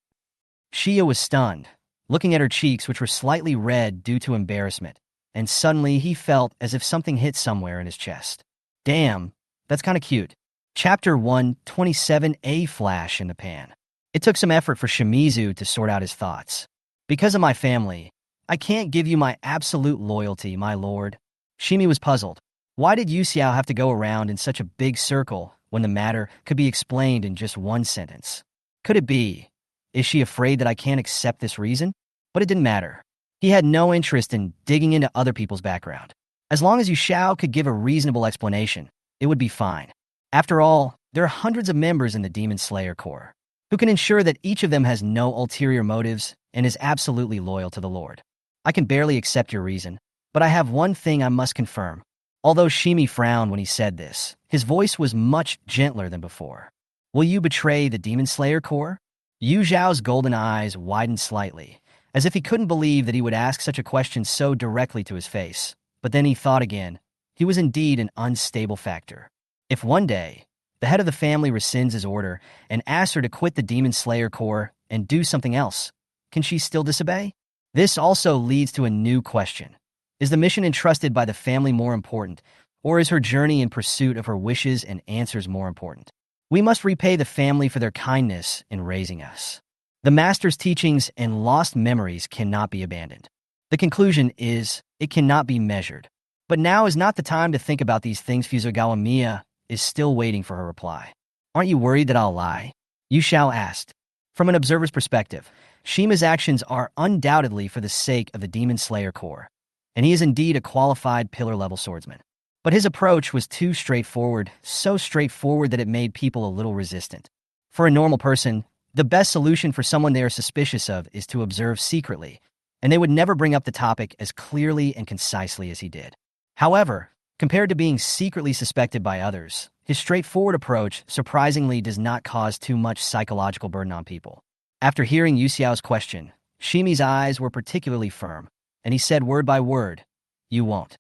Xia was stunned, looking at her cheeks which were slightly red due to embarrassment, and suddenly he felt as if something hit somewhere in his chest. Damn, that's kind of cute. Chapter 127, A Flash in the Pan. It took some effort for Shimizu to sort out his thoughts. Because of my family, I can't give you my absolute loyalty, my lord. Shimi was puzzled. Why did Yu Xiao have to go around in such a big circle when the matter could be explained in just one sentence? Could it be? Is she afraid that I can't accept this reason? But it didn't matter. He had no interest in digging into other people's background. As long as Yu Xiao could give a reasonable explanation, it would be fine. After all, there are hundreds of members in the Demon Slayer Corps who can ensure that each of them has no ulterior motives and is absolutely loyal to the Lord. I can barely accept your reason, but I have one thing I must confirm. Although Shimi frowned when he said this, his voice was much gentler than before. Will you betray the Demon Slayer Corps? Yu Zhao's golden eyes widened slightly, as if he couldn't believe that he would ask such a question so directly to his face. But then he thought again. He was indeed an unstable factor. If one day, the head of the family rescinds his order and asks her to quit the Demon Slayer Corps and do something else, can she still disobey? This also leads to a new question. Is the mission entrusted by the family more important, or is her journey in pursuit of her wishes and answers more important? We must repay the family for their kindness in raising us. The master's teachings and lost memories cannot be abandoned. The conclusion is, it cannot be measured. But now is not the time to think about these things. Fuzagawa Miya is still waiting for her reply. Aren't you worried that I'll lie? Yu Xiao asked. From an observer's perspective, Shima's actions are undoubtedly for the sake of the Demon Slayer Corps, and he is indeed a qualified pillar-level swordsman. But his approach was too straightforward, so straightforward that it made people a little resistant. For a normal person, the best solution for someone they are suspicious of is to observe secretly, and they would never bring up the topic as clearly and concisely as he did. However, compared to being secretly suspected by others, his straightforward approach surprisingly does not cause too much psychological burden on people. After hearing Yu Xiao's question, Shimi's eyes were particularly firm, and he said word by word, "You won't.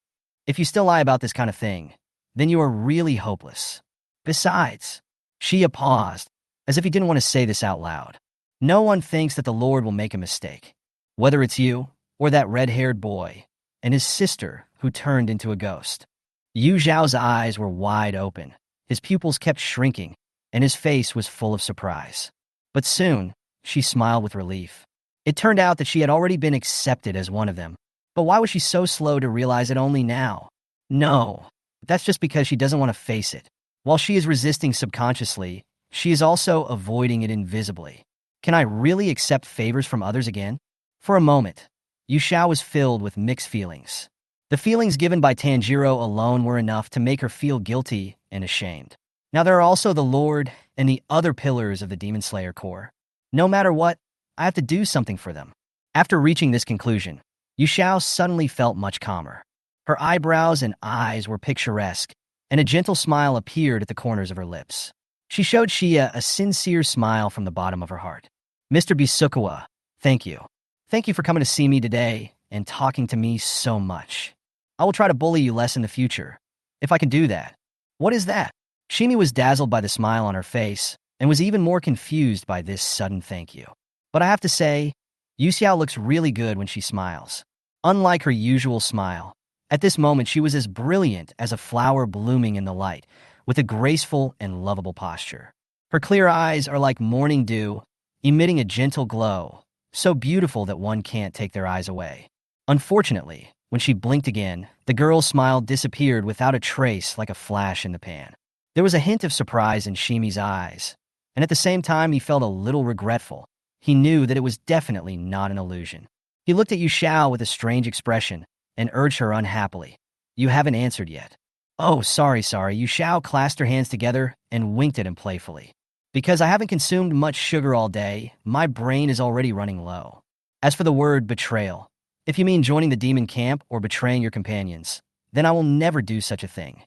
If you still lie about this kind of thing, then you are really hopeless. Besides," Xia paused, as if he didn't want to say this out loud. "No one thinks that the Lord will make a mistake. Whether it's you, or that red-haired boy, and his sister who turned into a ghost." Yu Zhao's eyes were wide open. His pupils kept shrinking, and his face was full of surprise. But soon, she smiled with relief. It turned out that she had already been accepted as one of them. But why was she so slow to realize it only now? No, that's just because she doesn't want to face it. While she is resisting subconsciously, she is also avoiding it invisibly. Can I really accept favors from others again? For a moment, Yu Xiao was filled with mixed feelings. The feelings given by Tanjiro alone were enough to make her feel guilty and ashamed. Now there are also the Lord and the other pillars of the Demon Slayer Corps. No matter what, I have to do something for them. After reaching this conclusion, Yu Xiao suddenly felt much calmer. Her eyebrows and eyes were picturesque, and a gentle smile appeared at the corners of her lips. She showed Xia a sincere smile from the bottom of her heart. "Mr. Bisukawa, thank you. Thank you for coming to see me today and talking to me so much. I will try to bully you less in the future, if I can do that." "What is that?" Shimi was dazzled by the smile on her face and was even more confused by this sudden thank you. But I have to say, Yu Xiao looks really good when she smiles. Unlike her usual smile, at this moment she was as brilliant as a flower blooming in the light, with a graceful and lovable posture. Her clear eyes are like morning dew, emitting a gentle glow, so beautiful that one can't take their eyes away. Unfortunately, when she blinked again, the girl's smile disappeared without a trace like a flash in the pan. There was a hint of surprise in Shimi's eyes, and at the same time he felt a little regretful. He knew that it was definitely not an illusion. He looked at Yu Xiao with a strange expression and urged her unhappily. You haven't answered yet. Oh, sorry. Yu Xiao clasped her hands together and winked at him playfully. Because I haven't consumed much sugar all day, my brain is already running low. As for the word betrayal, if you mean joining the demon camp or betraying your companions, then I will never do such a thing.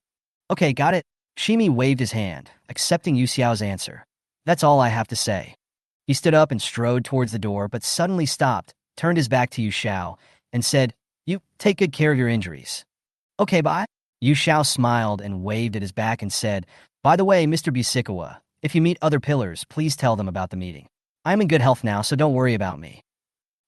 Okay, got it. Shimi waved his hand, accepting Yu Xiao's answer. That's all I have to say. He stood up and strode towards the door, but suddenly stopped, turned his back to Yu Xiao, and said, You take good care of your injuries. Okay, bye. Yu Xiao smiled and waved at his back and said, By the way, Mr. Busikawa, if you meet other pillars, please tell them about the meeting. I'm in good health now, so don't worry about me.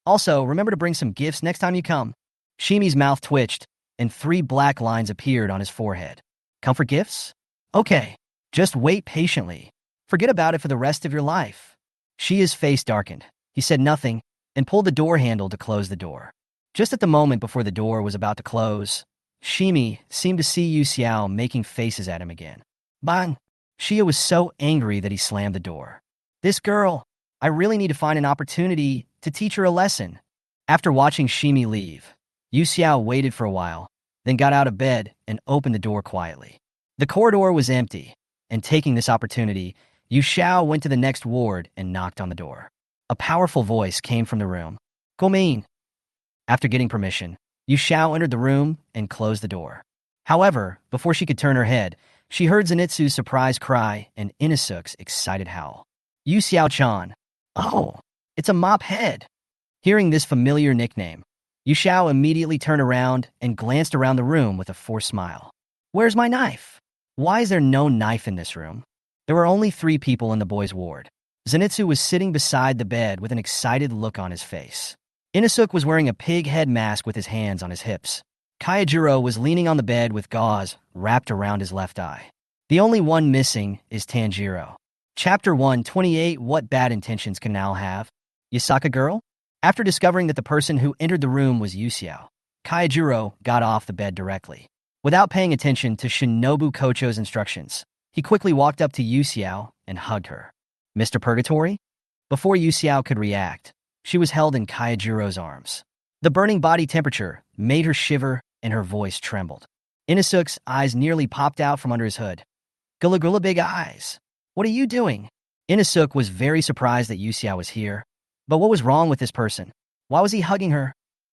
Also, remember to bring some gifts next time you come. Shimi's mouth twitched, and 3 black lines appeared on his forehead. Comfort gifts? Okay, just wait patiently. Forget about it for the rest of your life. Shia's face darkened. He said nothing and pulled the door handle to close the door. Just at the moment before the door was about to close, Shimi seemed to see Yu Xiao making faces at him again. Bang! Shia was so angry that he slammed the door. This girl, I really need to find an opportunity to teach her a lesson. After watching Shimi leave, Yu Xiao waited for a while, then got out of bed and opened the door quietly. The corridor was empty, and taking this opportunity, Yu Xiao went to the next ward and knocked on the door. A powerful voice came from the room. Come in. After getting permission, Yu Xiao entered the room and closed the door. However, before she could turn her head, she heard Zenitsu's surprised cry and Inusuke's excited howl. Yu Xiao-chan. Oh, it's a mop head. Hearing this familiar nickname, Yu Xiao immediately turned around and glanced around the room with a forced smile. Where's my knife? Why is there no knife in this room? There were only 3 people in the boys' ward. Zenitsu was sitting beside the bed with an excited look on his face. Inusuke was wearing a pig head mask with his hands on his hips. Kaijiro was leaning on the bed with gauze wrapped around his left eye. The only one missing is Tanjiro. Chapter 128 What Bad Intentions Can Al Have? Yasaka Girl? After discovering that the person who entered the room was Yu Xiao, Kaijiro got off the bed directly. Without paying attention to Shinobu Kocho's instructions, he quickly walked up to Yu Xiao and hugged her. Mr. Purgatory? Before Yu Xiao could react, she was held in Kaijiro's arms. The burning body temperature made her shiver and her voice trembled. Inusuke's eyes nearly popped out from under his hood. Gula big eyes. What are you doing? Inusuke was very surprised that Yu Xiao was here. But what was wrong with this person? Why was he hugging her?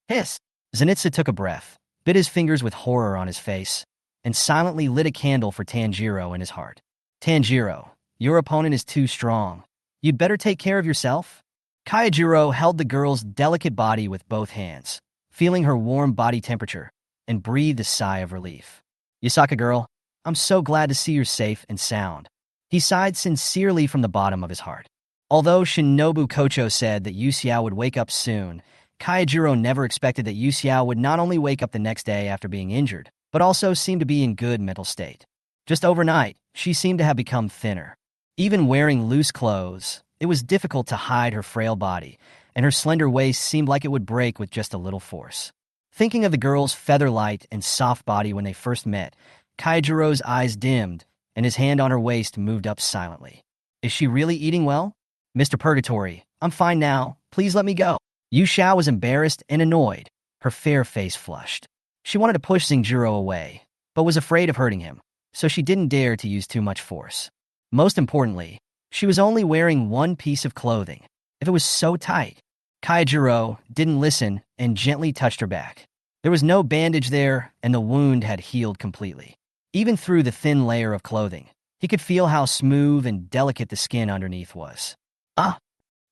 Hiss! Zenitsu took a breath, bit his fingers with horror on his face, and silently lit a candle for Tanjiro in his heart. Tanjiro, your opponent is too strong. You'd better take care of yourself. Kaijiro held the girl's delicate body with both hands, feeling her warm body temperature, and breathed a sigh of relief. Yasaka girl, I'm so glad to see you're safe and sound. He sighed sincerely from the bottom of his heart. Although Shinobu Kocho said that Yu Xiao would wake up soon, Kaijiro never expected that Yu Xiao would not only wake up the next day after being injured, but also seem to be in good mental state. Just overnight, she seemed to have become thinner. Even wearing loose clothes, it was difficult to hide her frail body, and her slender waist seemed like it would break with just a little force. Thinking of the girl's feather-light and soft body when they first met, Kaijiro's eyes dimmed, and his hand on her waist moved up silently. Is she really eating well? Mr. Purgatory, I'm fine now. Please let me go. Yu Xiao was embarrassed and annoyed, her fair face flushed. She wanted to push Zenjiro away, but was afraid of hurting him, so she didn't dare to use too much force. Most importantly, she was only wearing one piece of clothing. If it was so tight, Kaijiro didn't listen and gently touched her back. There was no bandage there, and the wound had healed completely. Even through the thin layer of clothing, he could feel how smooth and delicate the skin underneath was. Ah!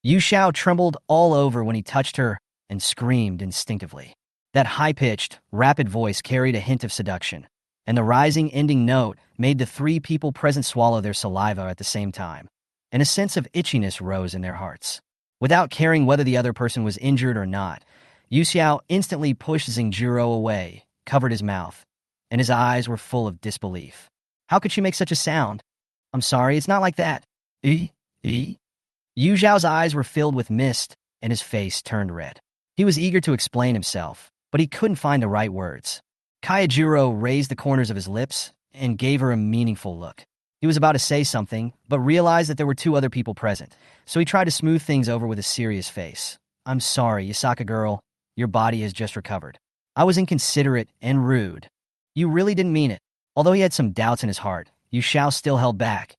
Yu Xiao trembled all over when he touched her and screamed instinctively. That high-pitched, rapid voice carried a hint of seduction, and the rising ending note made the 3 people present swallow their saliva at the same time, and a sense of itchiness rose in their hearts. Without caring whether the other person was injured or not, Yu Xiao instantly pushed Xingjuro away, covered his mouth, and his eyes were full of disbelief. How could she make such a sound? I'm sorry, it's not like that. Eh? Eh? Yu Xiao's eyes were filled with mist, and his face turned red. He was eager to explain himself, but he couldn't find the right words. Kaijiro raised the corners of his lips and gave her a meaningful look. He was about to say something, but realized that there were two other people present, so he tried to smooth things over with a serious face. I'm sorry, Yasaka girl. Your body has just recovered. I was inconsiderate and rude. You really didn't mean it. Although he had some doubts in his heart, Yu Xiao still held back.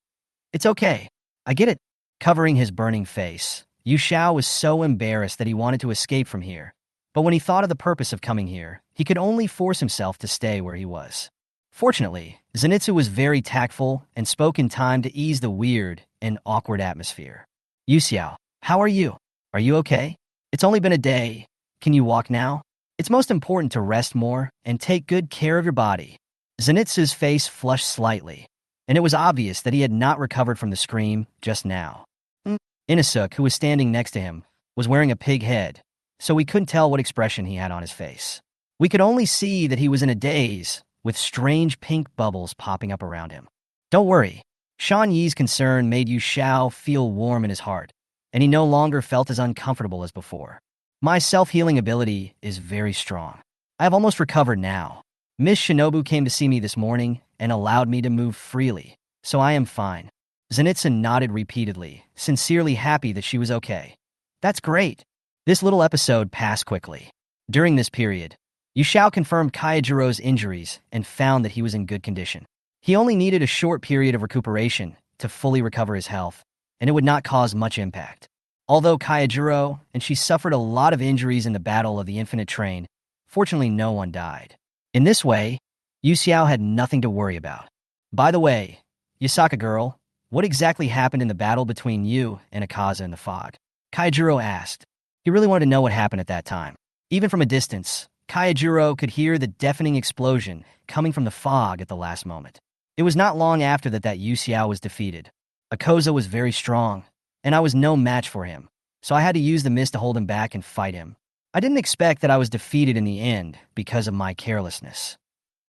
It's okay. I get it. Covering his burning face, Yu Xiao was so embarrassed that he wanted to escape from here. But when he thought of the purpose of coming here, he could only force himself to stay where he was. Fortunately, Zenitsu was very tactful and spoke in time to ease the weird and awkward atmosphere. Yu Xiao, how are you? Are you okay? It's only been a day. Can you walk now? It's most important to rest more and take good care of your body. Zenitsu's face flushed slightly, and it was obvious that he had not recovered from the scream just now. Inosuke, who was standing next to him, was wearing a pig head, so we couldn't tell what expression he had on his face. We could only see that he was in a daze, with strange pink bubbles popping up around him. Don't worry. Shan Yi's concern made Yu Xiao feel warm in his heart, and he no longer felt as uncomfortable as before. My self-healing ability is very strong. I have almost recovered now. Miss Shinobu came to see me this morning and allowed me to move freely, so I am fine. Zenitsu nodded repeatedly, sincerely happy that she was okay. That's great. This little episode passed quickly. During this period, Yu Xiao confirmed Kaijiro's injuries and found that he was in good condition. He only needed a short period of recuperation to fully recover his health, and it would not cause much impact. Although Kaijiro and she suffered a lot of injuries in the Battle of the Infinite Train, fortunately no one died. In this way, Yu Xiao had nothing to worry about. By the way, Yasaka girl, what exactly happened in the battle between you and Akaza in the fog? Kaijiro asked. He really wanted to know what happened at that time. Even from a distance, Kaijiro could hear the deafening explosion coming from the fog at the last moment. It was not long after that Yu Xiao was defeated. Akaza was very strong, and I was no match for him, so I had to use the mist to hold him back and fight him. I didn't expect that I was defeated in the end because of my carelessness.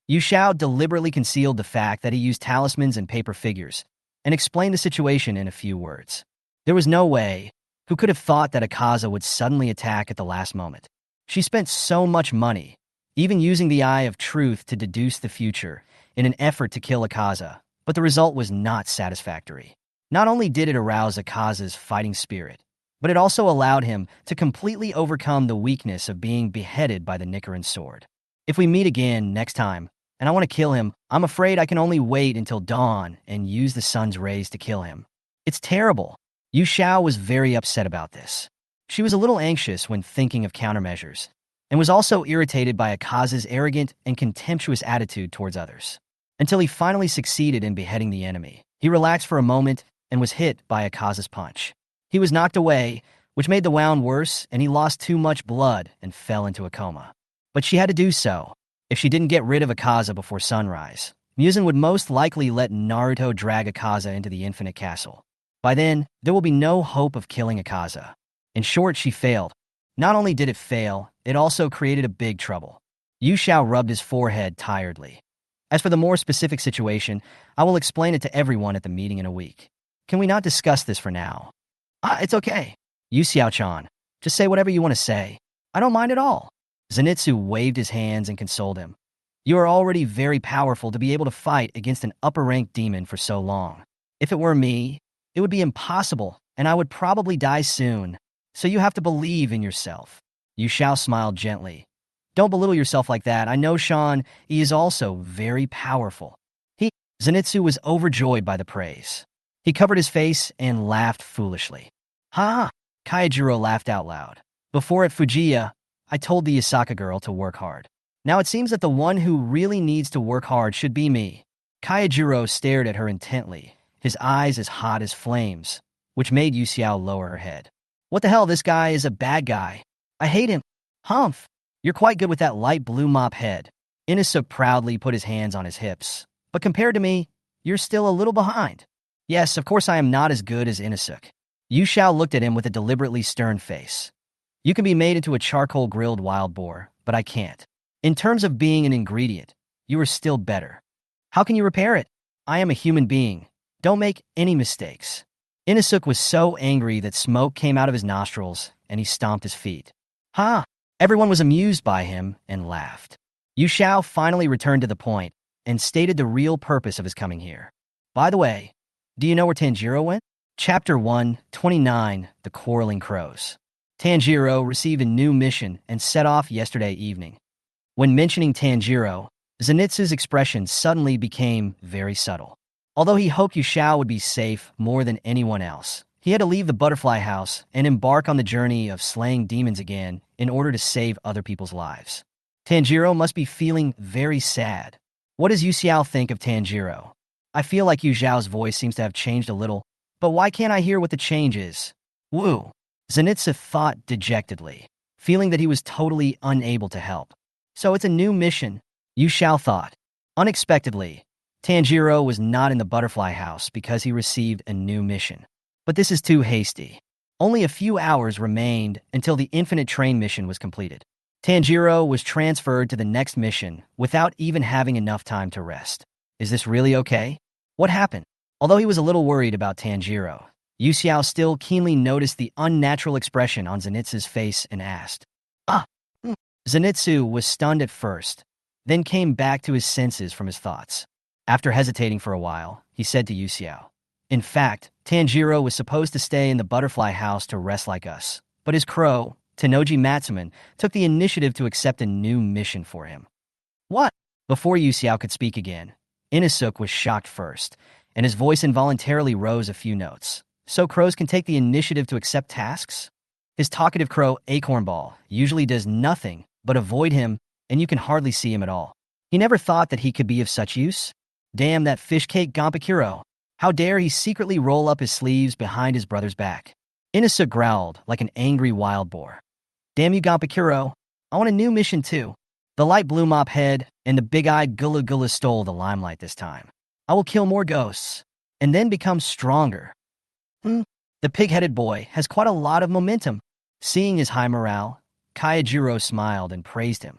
Yu Xiao deliberately concealed the fact that he used talismans and paper figures, and explained the situation in a few words. There was no way. Who could have thought that Akaza would suddenly attack at the last moment? She spent so much money, even using the Eye of Truth to deduce the future, in an effort to kill Akaza, but the result was not satisfactory. Not only did it arouse Akaza's fighting spirit, but it also allowed him to completely overcome the weakness of being beheaded by the Nichiren sword. If we meet again next time, and I want to kill him, I'm afraid I can only wait until dawn and use the sun's rays to kill him. It's terrible. Yu Xiao was very upset about this. She was a little anxious when thinking of countermeasures, and was also irritated by Akaza's arrogant and contemptuous attitude towards others. Until he finally succeeded in beheading the enemy, he relaxed for a moment and was hit by Akaza's punch. He was knocked away, which made the wound worse, and he lost too much blood and fell into a coma. But she had to do so. If she didn't get rid of Akaza before sunrise, Muzan would most likely let Naruto drag Akaza into the Infinite Castle. By then, there will be no hope of killing Akaza. In short, she failed. Not only did it fail, it also created a big trouble. Yu Xiao rubbed his forehead tiredly. As for the more specific situation, I will explain it to everyone at the meeting in a week. Can we not discuss this for now? It's okay. Yu Xiao-chan, just say whatever you want to say. I don't mind at all. Zenitsu waved his hands and consoled him. You are already very powerful to be able to fight against an upper-ranked demon for so long. If it were me, it would be impossible, and I would probably die soon. So you have to believe in yourself. Yu Xiao smiled gently. Don't belittle yourself like that. I know Shan, he is also very powerful. Zenitsu was overjoyed by the praise. He covered his face and laughed foolishly. Ha! Kaijiro laughed out loud. Before at Fujiya, I told the Yasaka girl to work hard. Now it seems that the one who really needs to work hard should be me. Kaijiro stared at her intently, his eyes as hot as flames, which made Yu Xiao lower her head. What the hell, this guy is a bad guy. I hate him. Humph! You're quite good with that light blue mop head. Inosuke proudly put his hands on his hips. But compared to me, you're still a little behind. Yes, of course I am not as good as Inosuke. Yu Xiao looked at him with a deliberately stern face. You can be made into a charcoal-grilled wild boar, but I can't. In terms of being an ingredient, you are still better. How can you repair it? I am a human being. Don't make any mistakes. Inasuk was so angry that smoke came out of his nostrils, and he stomped his feet. Ha! Everyone was amused by him and laughed. Yu Xiao finally returned to the point and stated the real purpose of his coming here. By the way, do you know where Tanjiro went? Chapter 129, The Quarreling Crows. Tanjiro received a new mission and set off yesterday evening. When mentioning Tanjiro, Zenitsu's expression suddenly became very subtle. Although he hoped Yu Xiao would be safe more than anyone else, he had to leave the butterfly house and embark on the journey of slaying demons again in order to save other people's lives. Tanjiro must be feeling very sad. What does Yu Xiao think of Tanjiro? I feel like Yu Xiao's voice seems to have changed a little, but why can't I hear what the change is? Woo! Zenitsu thought dejectedly, feeling that he was totally unable to help. So it's a new mission, Yu Xiao thought. Unexpectedly, Tanjiro was not in the butterfly house because he received a new mission. But this is too hasty. Only a few hours remained until the Infinite Train mission was completed. Tanjiro was transferred to the next mission without even having enough time to rest. Is this really okay? What happened? Although he was a little worried about Tanjiro, Yu Xiao still keenly noticed the unnatural expression on Zenitsu's face and asked, Zenitsu was stunned at first, then came back to his senses from his thoughts. After hesitating for a while, he said to Yu Xiao, in fact, Tanjiro was supposed to stay in the butterfly house to rest like us, but his crow, Tennoji Matsuman, took the initiative to accept a new mission for him. What? Before Yu Xiao could speak again, Inasuk was shocked first, and his voice involuntarily rose a few notes. So crows can take the initiative to accept tasks? His talkative crow, Acornball, usually does nothing but avoid him, and you can hardly see him at all. He never thought that he could be of such use. Damn that fishcake Gampakuro. How dare he secretly roll up his sleeves behind his brother's back? Inasuk growled like an angry wild boar. Damn you, Gampakuro. I want a new mission too. The light blue mop head and the big-eyed Gula Gula stole the limelight this time. I will kill more ghosts, and then become stronger. The pig-headed boy has quite a lot of momentum. Seeing his high morale, Kayajiro smiled and praised him.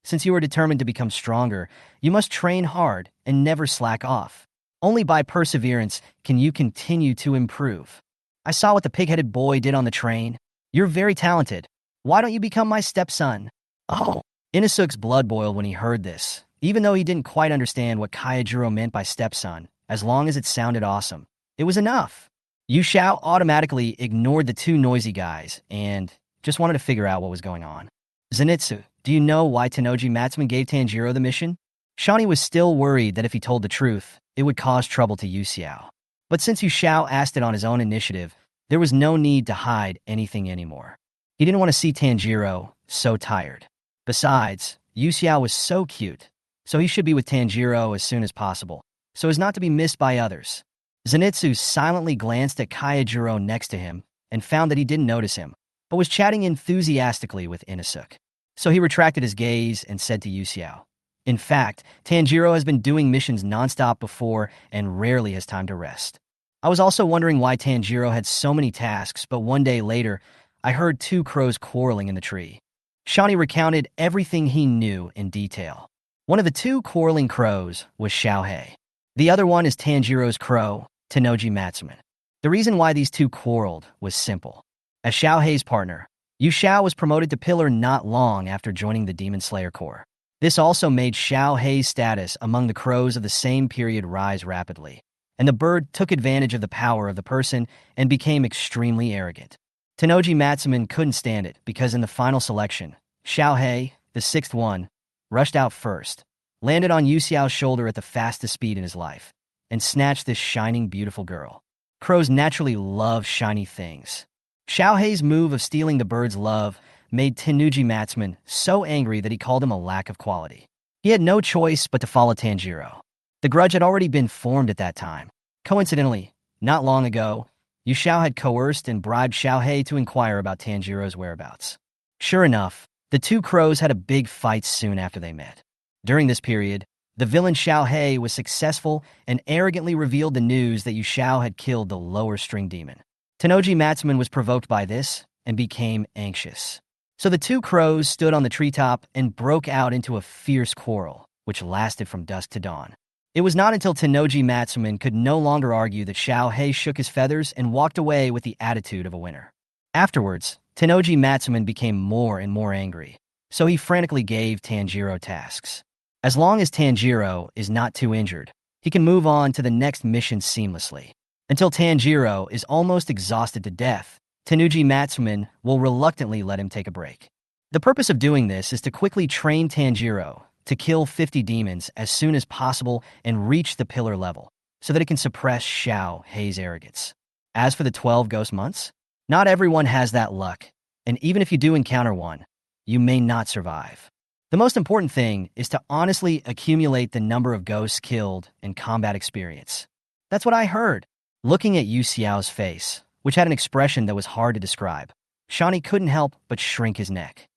Since you are determined to become stronger, you must train hard and never slack off. Only by perseverance can you continue to improve. I saw what the pig-headed boy did on the train. You're very talented. Why don't you become my stepson? Oh. Inasuk's blood boiled when he heard this, even though he didn't quite understand what Kayajiro meant by stepson, as long as it sounded awesome. It was enough. Yu Xiao automatically ignored the two noisy guys and just wanted to figure out what was going on. Zenitsu, do you know why Tennoji Matsuman gave Tanjiro the mission? Shawnee was still worried that if he told the truth, it would cause trouble to Yu Xiao. But since Yu Xiao asked it on his own initiative, there was no need to hide anything anymore. He didn't want to see Tanjiro so tired. Besides, Yu Xiao was so cute, so he should be with Tanjiro as soon as possible, so as not to be missed by others. Zenitsu silently glanced at Kayajiro next to him and found that he didn't notice him, but was chatting enthusiastically with Inasuk. So he retracted his gaze and said to Yu Xiao, in fact, Tanjiro has been doing missions nonstop before and rarely has time to rest. I was also wondering why Tanjiro had so many tasks, but one day later, I heard two crows quarreling in the tree. Shawnee recounted everything he knew in detail. One of the two quarreling crows was Xiaohei. The other one is Tanjiro's crow, Tennoji Matsuman. The reason why these two quarreled was simple. As Xiaohei's partner, Yu Xiao was promoted to pillar not long after joining the Demon Slayer Corps. This also made Xiaohei's status among the crows of the same period rise rapidly, and the bird took advantage of the power of the person and became extremely arrogant. Tennoji Matsuman couldn't stand it because in the final selection, Xiaohei, the sixth one, rushed out first, landed on Yu Xiao's shoulder at the fastest speed in his life, and snatched this shining, beautiful girl. Crows naturally love shiny things. Xiaohei's move of stealing the bird's love made Tennoji Matsuman so angry that he called him a lack of quality. He had no choice but to follow Tanjiro. The grudge had already been formed at that time. Coincidentally, not long ago, Yu Xiao had coerced and bribed Xiaohei to inquire about Tanjiro's whereabouts. Sure enough, the two crows had a big fight soon after they met. During this period, the villain Xiaohei was successful and arrogantly revealed the news that Yu Xiao had killed the lower string demon. Tennoji Matsuman was provoked by this and became anxious. So the two crows stood on the treetop and broke out into a fierce quarrel, which lasted from dusk to dawn. It was not until Tennoji Matsuman could no longer argue that Xiao Hei shook his feathers and walked away with the attitude of a winner. Afterwards, Tennoji Matsuman became more and more angry, so he frantically gave Tanjiro tasks. As long as Tanjiro is not too injured, he can move on to the next mission seamlessly. Until Tanjiro is almost exhausted to death, Tennoji Matsuman will reluctantly let him take a break. The purpose of doing this is to quickly train Tanjiro to kill 50 demons as soon as possible and reach the pillar level, so that it can suppress Xiao Hei's arrogance. As for the 12 ghost months, not everyone has that luck, and even if you do encounter one, you may not survive. The most important thing is to honestly accumulate the number of ghosts killed and combat experience. That's what I heard. Looking at Yu Xiao's face, which had an expression that was hard to describe, Shani couldn't help but shrink his neck.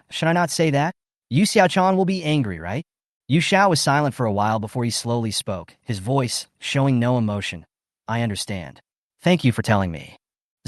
Should I not say that? Yu Xiao-chan will be angry, right? Yu Xiao was silent for a while before he slowly spoke, his voice showing no emotion. I understand. Thank you for telling me.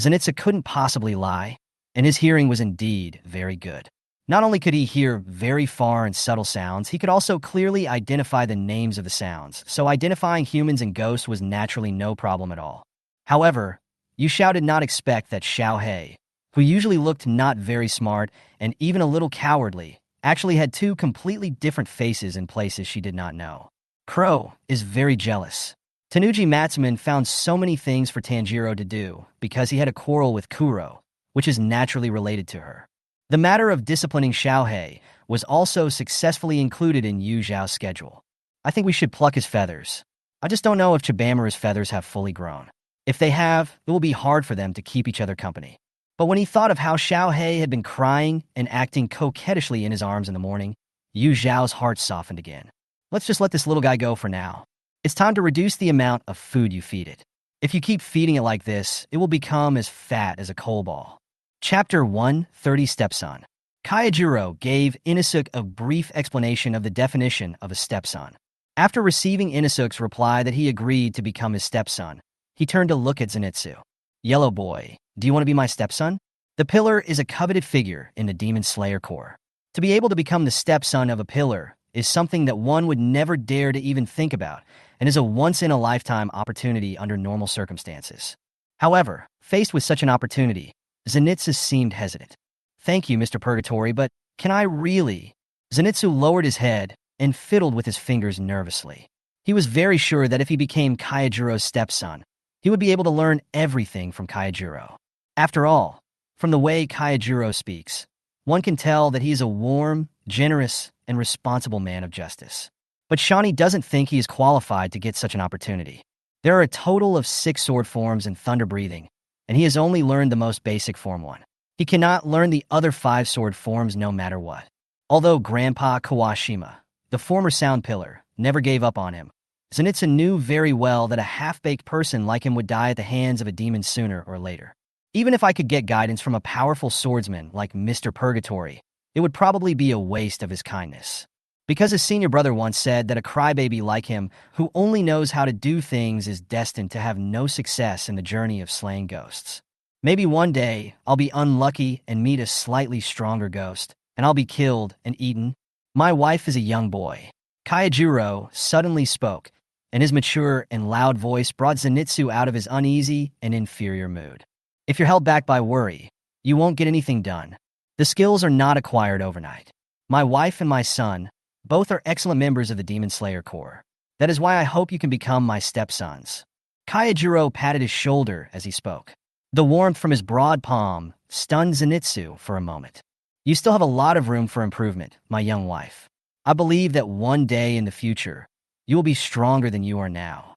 Zenitsu couldn't possibly lie, and his hearing was indeed very good. Not only could he hear very far and subtle sounds, he could also clearly identify the names of the sounds, so identifying humans and ghosts was naturally no problem at all. However, Yu Xiao did not expect that Xiao Hei, who usually looked not very smart and even a little cowardly, actually had two completely different faces in places she did not know. Crow is very jealous. Tennoji Matsuman found so many things for Tanjiro to do because he had a quarrel with Kuro, which is naturally related to her. The matter of disciplining Xiao Hei was also successfully included in Yu Zhao's schedule. I think we should pluck his feathers. I just don't know if Chibamura's feathers have fully grown. If they have, it will be hard for them to keep each other company. But when he thought of how Xiao Hei had been crying and acting coquettishly in his arms in the morning, Yu Zhao's heart softened again. Let's just let this little guy go for now. It's time to reduce the amount of food you feed it. If you keep feeding it like this, it will become as fat as a coal ball. Chapter 130 Stepson. Kaijiro gave Inosuke a brief explanation of the definition of a stepson. After receiving Inosuke's reply that he agreed to become his stepson, he turned to look at Zenitsu. Yellow boy, do you want to be my stepson? The pillar is a coveted figure in the Demon Slayer Corps. To be able to become the stepson of a pillar is something that one would never dare to even think about, and is a once-in-a-lifetime opportunity under normal circumstances. However, faced with such an opportunity, Zenitsu seemed hesitant. Thank you, Mr. Purgatory, but can I really? Zenitsu lowered his head and fiddled with his fingers nervously. He was very sure that if he became Kaijiro's stepson, he would be able to learn everything from Kaijiro. After all, from the way Kaijiro speaks, one can tell that he is a warm, generous, and responsible man of justice. But Shani doesn't think he is qualified to get such an opportunity. There are a total of 6 sword forms and thunder breathing, and he has only learned the most basic form 1. He cannot learn the other 5 sword forms no matter what. Although Grandpa Kawashima, the former sound pillar, never gave up on him, Zenitsu knew very well that a half-baked person like him would die at the hands of a demon sooner or later. Even if I could get guidance from a powerful swordsman like Mr. Purgatory, it would probably be a waste of his kindness. Because his senior brother once said that a crybaby like him who only knows how to do things is destined to have no success in the journey of slaying ghosts. Maybe one day I'll be unlucky and meet a slightly stronger ghost, and I'll be killed and eaten. My wife is a young boy. Kaijiro suddenly spoke, and his mature and loud voice brought Zenitsu out of his uneasy and inferior mood. If you're held back by worry, you won't get anything done. The skills are not acquired overnight. My wife and my son, both are excellent members of the Demon Slayer Corps. That is why I hope you can become my stepsons. Kaijiro patted his shoulder as he spoke. The warmth from his broad palm stunned Zenitsu for a moment. You still have a lot of room for improvement, my young wife. I believe that one day in the future, you will be stronger than you are now.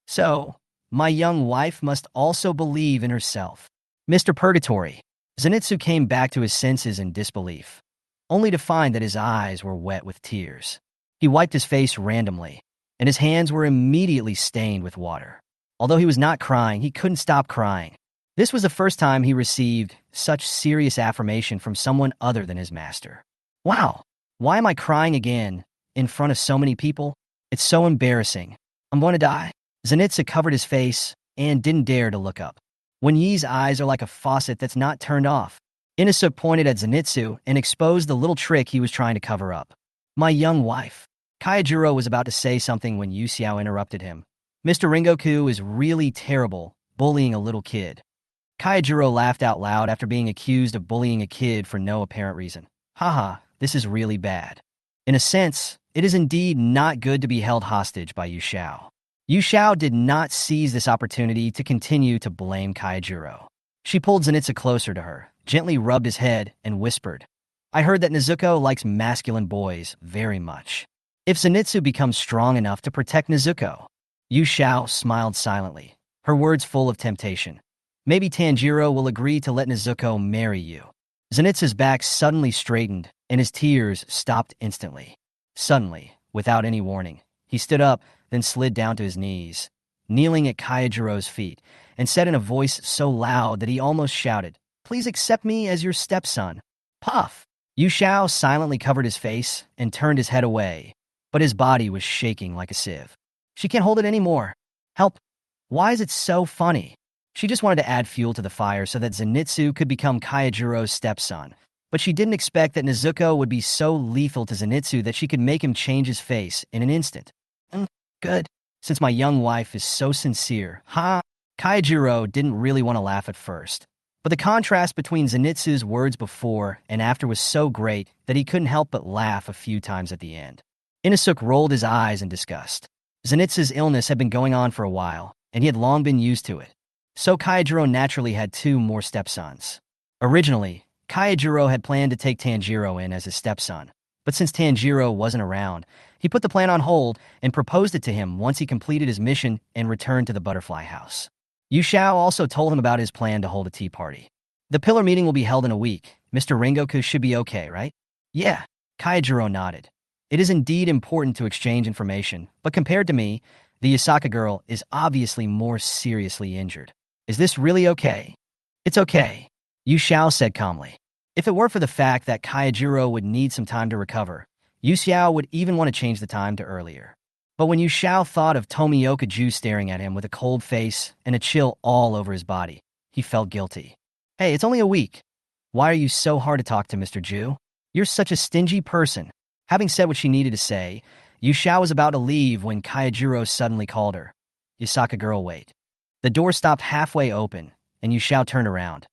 So, my young wife must also believe in herself. Mr. Purgatory. Zenitsu came back to his senses in disbelief, only to find that his eyes were wet with tears. He wiped his face randomly, and his hands were immediately stained with water. Although he was not crying, he couldn't stop crying. This was the first time he received such serious affirmation from someone other than his master. Wow, why am I crying again in front of so many people? It's so embarrassing. I'm going to die. Zenitsu covered his face and didn't dare to look up. When Yi's eyes are like a faucet that's not turned off. Inosuke pointed at Zenitsu and exposed the little trick he was trying to cover up. My young wife. Kaijiro was about to say something when Yu Xiao interrupted him. Mr. Ringoku is really terrible, bullying a little kid. Kaijiro laughed out loud after being accused of bullying a kid for no apparent reason. Haha, this is really bad. In a sense, it is indeed not good to be held hostage by Yu Xiao. Yu Xiao did not seize this opportunity to continue to blame Kaijiro. She pulled Zenitsu closer to her, gently rubbed his head, and whispered, I heard that Nezuko likes masculine boys very much. If Zenitsu becomes strong enough to protect Nezuko. Yu Xiao smiled silently, her words full of temptation. Maybe Tanjiro will agree to let Nezuko marry you. Zenitsu's back suddenly straightened, and his tears stopped instantly. Suddenly, without any warning, he stood up, then slid down to his knees, kneeling at Kaijiro's feet, and said in a voice so loud that he almost shouted, Please accept me as your stepson. Puff! Yu Xiao silently covered his face and turned his head away, but his body was shaking like a sieve. She can't hold it anymore. Help! Why is it so funny? She just wanted to add fuel to the fire so that Zenitsu could become Kaijiro's stepson, but she didn't expect that Nezuko would be so lethal to Zenitsu that she could make him change his face in an instant. Good. Since my young wife is so sincere, Kaijiro didn't really want to laugh at first, but the contrast between Zenitsu's words before and after was so great that he couldn't help but laugh a few times at the end. Inosuke rolled his eyes in disgust. Zenitsu's illness had been going on for a while, and he had long been used to it. So Kaijiro naturally had 2 more stepsons. Originally, Kaijiro had planned to take Tanjiro in as his stepson, but since Tanjiro wasn't around, he put the plan on hold and proposed it to him once he completed his mission and returned to the butterfly house. Yu Xiao also told him about his plan to hold a tea party. The pillar meeting will be held in a week. Mr. Ringoku should be okay, right? Yeah, Kaijiro nodded. It is indeed important to exchange information, but compared to me, the Yasaka girl is obviously more seriously injured. Is this really okay? It's okay, Yu Xiao said calmly. If it weren't for the fact that Kaijiro would need some time to recover, Yu Xiao would even want to change the time to earlier. But when Yu Xiao thought of Tomioka Ju staring at him with a cold face and a chill all over his body, he felt guilty. Hey, it's only a week. Why are you so hard to talk to, Mr. Ju? You're such a stingy person. Having said what she needed to say, Yu Xiao was about to leave when Kaijiro suddenly called her. Yasaka girl, wait. The door stopped halfway open, and Yu Xiao turned around.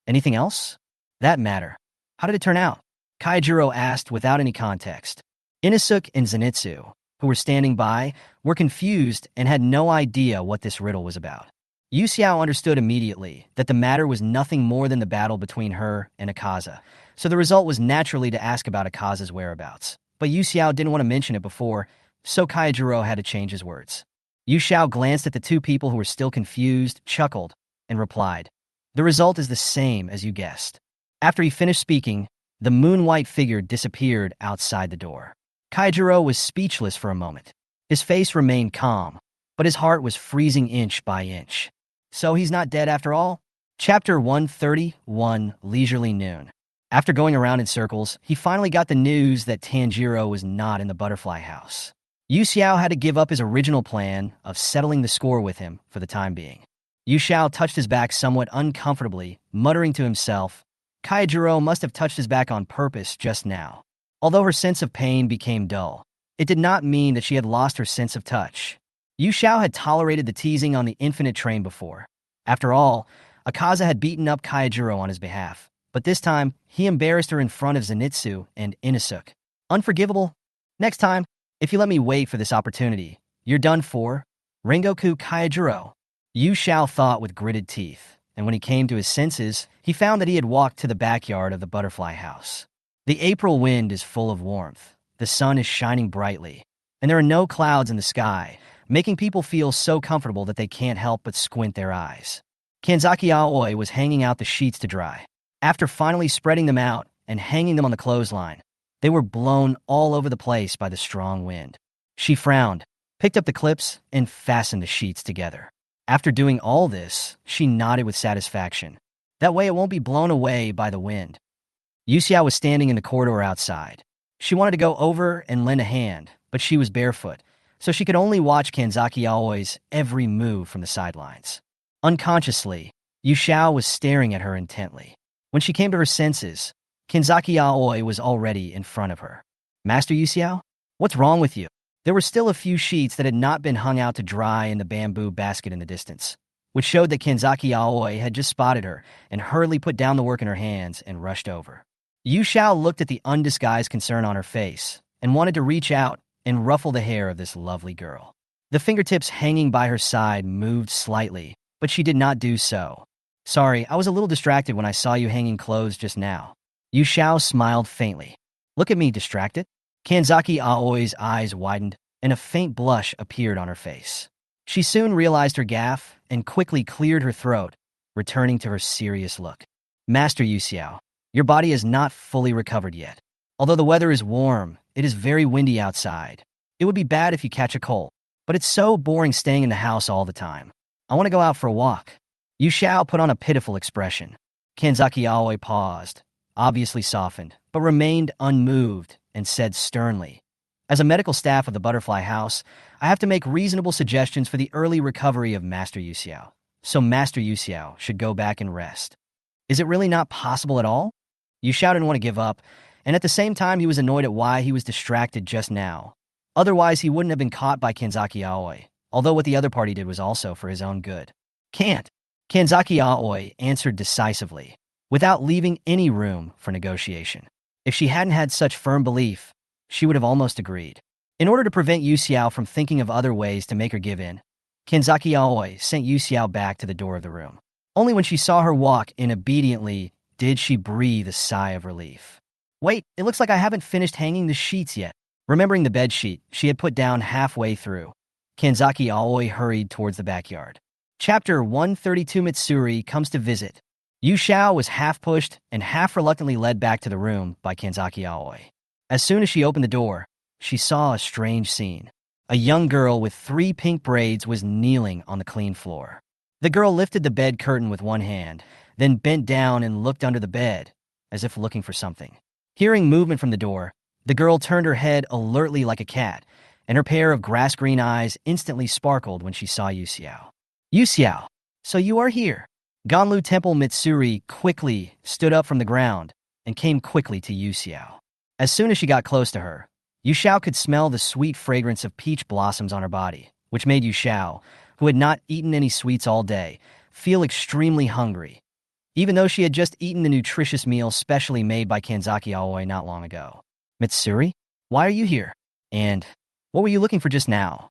Anything else? That matter. How did it turn out? Kaijiro asked without any context. Inosuke and Zenitsu, who were standing by, were confused and had no idea what this riddle was about. Yu Xiao understood immediately that the matter was nothing more than the battle between her and Akaza, so the result was naturally to ask about Akaza's whereabouts. But Yu Xiao didn't want to mention it before, so Kaijiro had to change his words. Yu Xiao glanced at the 2 people who were still confused, chuckled, and replied, The result is the same as you guessed. After he finished speaking, the moon-white figure disappeared outside the door. Kaijiro was speechless for a moment. His face remained calm, but his heart was freezing inch by inch. So he's not dead after all? Chapter 131, Leisurely Noon. After going around in circles, he finally got the news that Tanjiro was not in the butterfly house. Yu Xiao had to give up his original plan of settling the score with him for the time being. Yu Xiao touched his back somewhat uncomfortably, muttering to himself, Kaijiro must have touched his back on purpose just now. Although her sense of pain became dull, it did not mean that she had lost her sense of touch. Yu Xiao had tolerated the teasing on the infinite train before. After all, Akaza had beaten up Kaijiro on his behalf, but this time, he embarrassed her in front of Zenitsu and Inosuke. Unforgivable? Next time, if you let me wait for this opportunity, you're done for. Rengoku Kaijiro. Yu Xiao thought with gritted teeth, and when he came to his senses, he found that he had walked to the backyard of the butterfly house. The April wind is full of warmth, the sun is shining brightly, and there are no clouds in the sky, making people feel so comfortable that they can't help but squint their eyes. Kanzaki Aoi was hanging out the sheets to dry. After finally spreading them out and hanging them on the clothesline, they were blown all over the place by the strong wind. She frowned, picked up the clips, and fastened the sheets together. After doing all this, she nodded with satisfaction. That way it won't be blown away by the wind. Yu Xiao was standing in the corridor outside. She wanted to go over and lend a hand, but she was barefoot, so she could only watch Kanzaki Aoi's every move from the sidelines. Unconsciously, Yu Xiao was staring at her intently. When she came to her senses, Kinzaki Aoi was already in front of her. Master Yu Xiao? What's wrong with you? There were still a few sheets that had not been hung out to dry in the bamboo basket in the distance, which showed that Kinzaki Aoi had just spotted her and hurriedly put down the work in her hands and rushed over. Yu Xiao looked at the undisguised concern on her face and wanted to reach out and ruffle the hair of this lovely girl. The fingertips hanging by her side moved slightly, but she did not do so. Sorry, I was a little distracted when I saw you hanging clothes just now. Yu Xiao smiled faintly. Look at me, distracted? Kanzaki Aoi's eyes widened, and a faint blush appeared on her face. She soon realized her gaffe and quickly cleared her throat, returning to her serious look. Master Yu Xiao, your body is not fully recovered yet. Although the weather is warm, it is very windy outside. It would be bad if you catch a cold, but it's so boring staying in the house all the time. I want to go out for a walk. Yu Xiao put on a pitiful expression. Kanzaki Aoi paused, obviously softened, but remained unmoved and said sternly, as a medical staff of the Butterfly House, I have to make reasonable suggestions for the early recovery of Master Yu Xiao. So Master Yu Xiao should go back and rest. Is it really not possible at all? Yu Xiao didn't want to give up, and at the same time he was annoyed at why he was distracted just now. Otherwise he wouldn't have been caught by Kanzaki Aoi, although what the other party did was also for his own good. Can't. Kanzaki Aoi answered decisively, without leaving any room for negotiation. If she hadn't had such firm belief, she would have almost agreed. In order to prevent Yu Xiao from thinking of other ways to make her give in, Kanzaki Aoi sent Yu Xiao back to the door of the room. Only when she saw her walk in obediently did she breathe a sigh of relief. Wait, it looks like I haven't finished hanging the sheets yet. Remembering the bed sheet she had put down halfway through, Kanzaki Aoi hurried towards the backyard. Chapter 132 Mitsuri comes to visit. Yu Xiao was half pushed and half reluctantly led back to the room by Kanzaki Aoi. As soon as she opened the door, she saw a strange scene. A young girl with 3 pink braids was kneeling on the clean floor. The girl lifted the bed curtain with one hand, then bent down and looked under the bed, as if looking for something. Hearing movement from the door, the girl turned her head alertly like a cat, and her pair of grass-green eyes instantly sparkled when she saw Yu Xiao. Yu Xiao, so you are here. Ganlu Temple Mitsuri quickly stood up from the ground and came quickly to Yu Xiao. As soon as she got close to her, Yu Xiao could smell the sweet fragrance of peach blossoms on her body, which made Yu Xiao, who had not eaten any sweets all day, feel extremely hungry, even though she had just eaten the nutritious meal specially made by Kanzaki Aoi not long ago. Mitsuri, why are you here? And what were you looking for just now?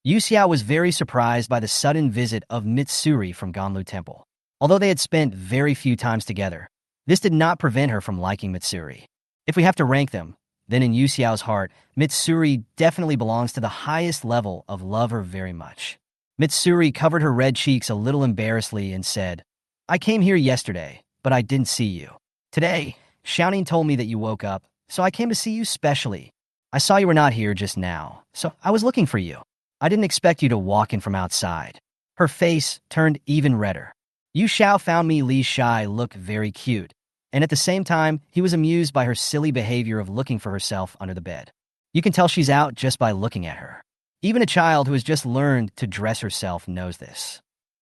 Yu Xiao was very surprised by the sudden visit of Mitsuri from Ganlu Temple. Although they had spent very few times together, this did not prevent her from liking Mitsuri. If we have to rank them, then in Yu Xiao's heart, Mitsuri definitely belongs to the highest level of love her very much. Mitsuri covered her red cheeks a little embarrassedly and said, I came here yesterday, but I didn't see you. Today, Xiaoning told me that you woke up, so I came to see you specially. I saw you were not here just now, so I was looking for you. I didn't expect you to walk in from outside. Her face turned even redder. Yu Xiao found Li Shai look very cute, and at the same time, he was amused by her silly behavior of looking for herself under the bed. You can tell she's out just by looking at her. Even a child who has just learned to dress herself knows this.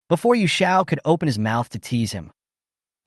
Before Yu Xiao could open his mouth to tease him,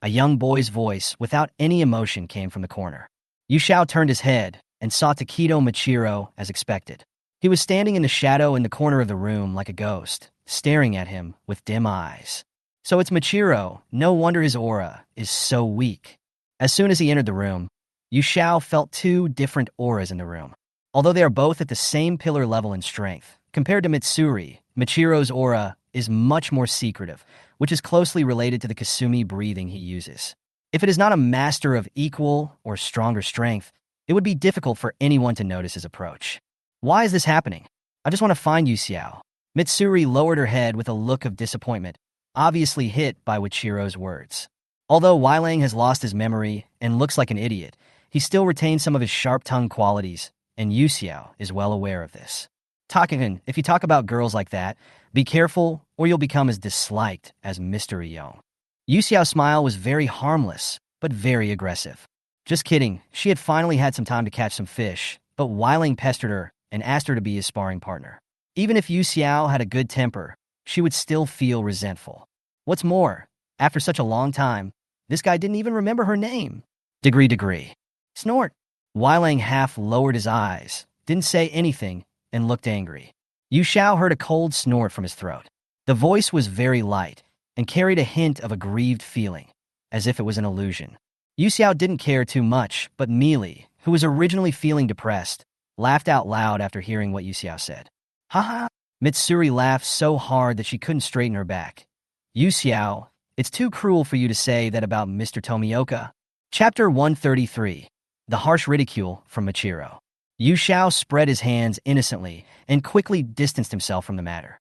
a young boy's voice without any emotion came from the corner. Yu Xiao turned his head and saw Takedo Machiro as expected. He was standing in the shadow in the corner of the room like a ghost, staring at him with dim eyes. So it's Machiro, no wonder his aura is so weak. As soon as he entered the room, Yu Xiao felt 2 different auras in the room. Although they are both at the same pillar level in strength, compared to Mitsuri, Machiro's aura is much more secretive, which is closely related to the Kasumi breathing he uses. If it is not a master of equal or stronger strength, it would be difficult for anyone to notice his approach. Why is this happening? I just want to find Yu Xiao. Mitsuri lowered her head with a look of disappointment, obviously hit by Wachiro's words. Although Weilang has lost his memory and looks like an idiot, he still retains some of his sharp-tongued qualities, and Yu Xiao is well aware of this. Takagan, if you talk about girls like that, be careful or you'll become as disliked as Mr. Iyong. Yu Xiao's smile was very harmless, but very aggressive. Just kidding, she had finally had some time to catch some fish, but Weilang pestered her and asked her to be his sparring partner. Even if Yu Xiao had a good temper, she would still feel resentful. What's more, After such a long time, this guy didn't even remember her name. Degree. Snort. Weilang half lowered his eyes, didn't say anything, and looked angry. Yu Xiao heard a cold snort from his throat. The voice was very light and carried a hint of a grieved feeling, as if it was an illusion. Yu Xiao didn't care too much, but Meili, who was originally feeling depressed, laughed out loud after hearing what Yu Xiao said. Ha ha! Mitsuri laughed so hard that she couldn't straighten her back. Yu Xiao, it's too cruel for you to say that about Mr. Tomioka. Chapter 133. The Harsh Ridicule from Michiro. Yu Xiao spread his hands innocently and quickly distanced himself from the matter.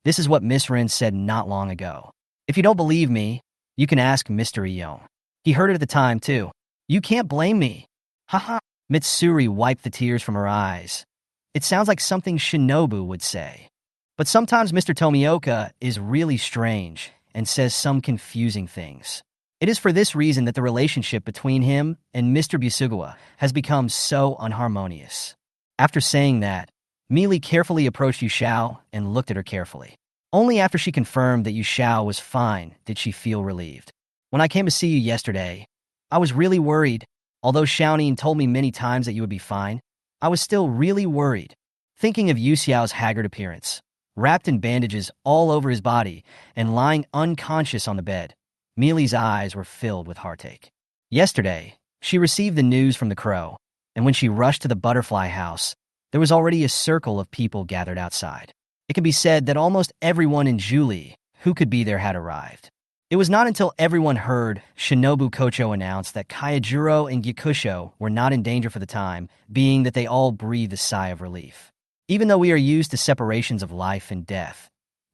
This is what Miss Rin said not long ago. If you don't believe me, you can ask Mr. Ion. He heard it at the time, too. You can't blame me. Haha. Mitsuri wiped the tears from her eyes. It sounds like something Shinobu would say. But sometimes Mr. Tomioka is really strange and says some confusing things. It is for this reason that the relationship between him and Mr. Busugawa has become so unharmonious. After saying that, Meili carefully approached Yu Xiao and looked at her carefully. Only after she confirmed that Yu Xiao was fine did she feel relieved. When I came to see you yesterday, I was really worried. Although Xiaoning told me many times that you would be fine, I was still really worried. Thinking of Yu Xiao's haggard appearance, wrapped in bandages all over his body and lying unconscious on the bed, Meili's eyes were filled with heartache. Yesterday, she received the news from the crow, and when she rushed to the butterfly house, there was already a circle of people gathered outside. It can be said that almost everyone in Julie who could be there had arrived. It was not until everyone heard Shinobu Kocho announce that Kaijuro and Gyakusho were not in danger for the time, being that they all breathed a sigh of relief. Even though we are used to separations of life and death,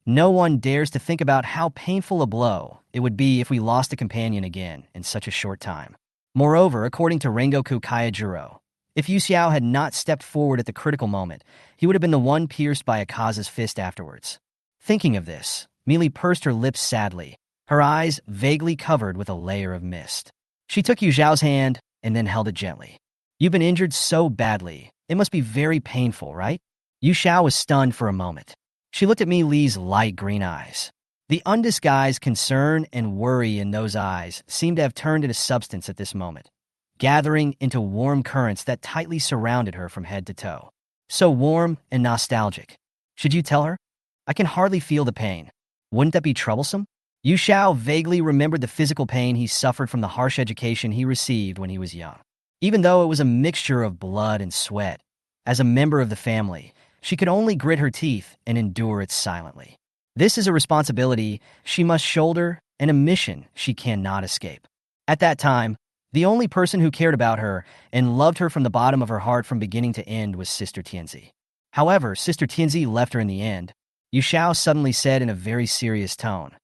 no one dares to think about how painful a blow it would be if we lost a companion again in such a short time. Moreover, according to Rengoku Kaijuro, if Yu Xiao had not stepped forward at the critical moment, he would have been the one pierced by Akaza's fist afterwards. Thinking of this, Meili pursed her lips sadly, her eyes vaguely covered with a layer of mist. She took Yu Xiao's hand and then held it gently. You've been injured so badly. It must be very painful, right? Yu Xiao was stunned for a moment. She looked at Meili's light green eyes. The undisguised concern and worry in those eyes seemed to have turned into substance at this moment, gathering into warm currents that tightly surrounded her from head to toe. So warm and nostalgic. Should you tell her? I can hardly feel the pain. Wouldn't that be troublesome? Yu Xiao vaguely remembered the physical pain he suffered from the harsh education he received when he was young. Even though it was a mixture of blood and sweat, as a member of the family, she could only grit her teeth and endure it silently. This is a responsibility she must shoulder and a mission she cannot escape. At that time, the only person who cared about her and loved her from the bottom of her heart from beginning to end was Sister Tianzi. However, Sister Tianzi left her in the end. Yu Xiao suddenly said in a very serious tone,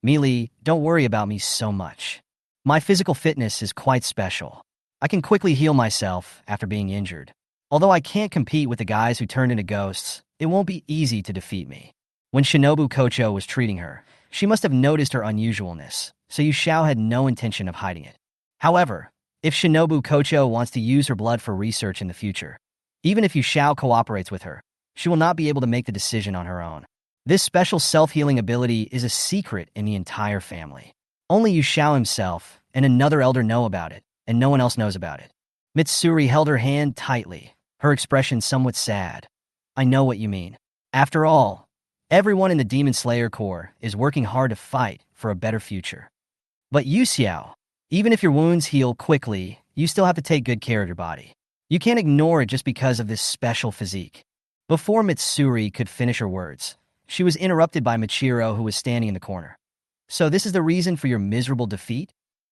Meili, don't worry about me so much. My physical fitness is quite special. I can quickly heal myself after being injured. Although I can't compete with the guys who turned into ghosts, it won't be easy to defeat me. When Shinobu Kocho was treating her, she must have noticed her unusualness, so Yu Xiao had no intention of hiding it. However, if Shinobu Kocho wants to use her blood for research in the future, even if Yu Xiao cooperates with her, she will not be able to make the decision on her own. This special self-healing ability is a secret in the entire family. Only Yu Xiao himself and another elder know about it, and no one else knows about it. Mitsuri held her hand tightly, her expression somewhat sad. I know what you mean. After all, everyone in the Demon Slayer Corps is working hard to fight for a better future. But Yu Xiao, even if your wounds heal quickly, you still have to take good care of your body. You can't ignore it just because of this special physique. Before Mitsuri could finish her words, she was interrupted by Michiro, who was standing in the corner. So this is the reason for your miserable defeat?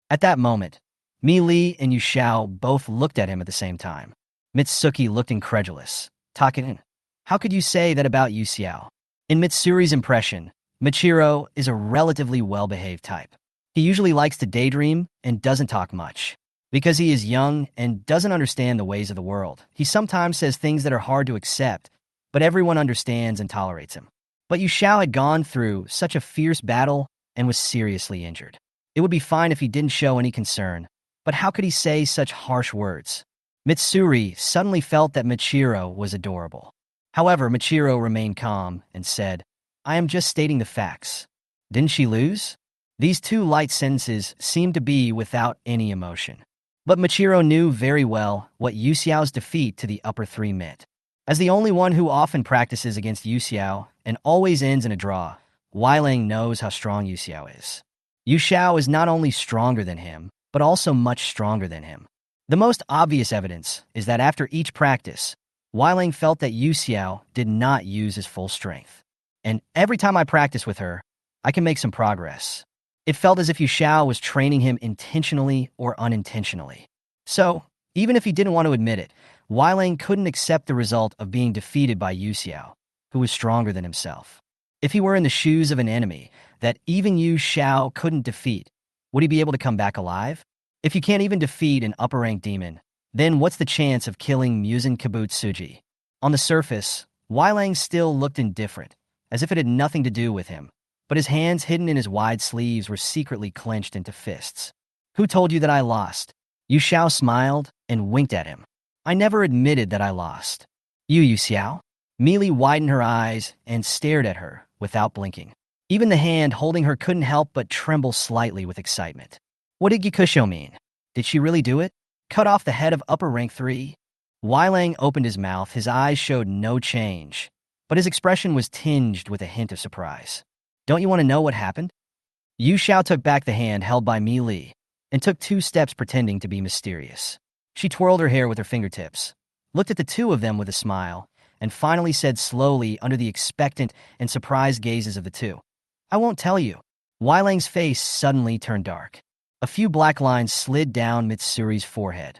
At that moment, Meili and Yu Xiao both looked at him at the same time. Mitsuki looked incredulous. Taken, how could you say that about Yu Xiao? In Mitsuri's impression, Michiro is a relatively well-behaved type. He usually likes to daydream and doesn't talk much. Because he is young and doesn't understand the ways of the world, he sometimes says things that are hard to accept, but everyone understands and tolerates him. But Yu Xiao had gone through such a fierce battle and was seriously injured. It would be fine if he didn't show any concern, but how could he say such harsh words? Mitsuri suddenly felt that Michiro was adorable. However, Michiro remained calm and said, I am just stating the facts. Didn't she lose? These two light sentences seemed to be without any emotion. But Michiro knew very well what Yu Xiao's defeat to the upper three meant. As the only one who often practices against Yu Xiao and always ends in a draw, Wei Lang knows how strong Yu Xiao is. Yu Xiao is not only stronger than him, but also much stronger than him. The most obvious evidence is that after each practice, Wei Lang felt that Yu Xiao did not use his full strength. And every time I practice with her, I can make some progress. It felt as if Yu Xiao was training him intentionally or unintentionally. So, even if he didn't want to admit it, Wei Lang couldn't accept the result of being defeated by Yu Xiao, who was stronger than himself. If he were in the shoes of an enemy that even Yu Xiao couldn't defeat, would he be able to come back alive? If you can't even defeat an upper-ranked demon, then what's the chance of killing Muzan Kabutsuji? On the surface, Wei Lang still looked indifferent, as if it had nothing to do with him, but his hands hidden in his wide sleeves were secretly clenched into fists. Who told you that I lost? Yu Xiao smiled and winked at him. I never admitted that I lost. Yu Xiao? Meili widened her eyes and stared at her without blinking. Even the hand holding her couldn't help but tremble slightly with excitement. What did Gikusho mean? Did she really do it? Cut off the head of upper rank 3? Wei Lang opened his mouth, his eyes showed no change, but his expression was tinged with a hint of surprise. Don't you want to know what happened? Yu Xiao took back the hand held by Mi Li and took 2 steps pretending to be mysterious. She twirled her hair with her fingertips, looked at the two of them with a smile, and finally said slowly under the expectant and surprised gazes of the two, I won't tell you. Wei Lang's face suddenly turned dark. A few black lines slid down Mitsuri's forehead.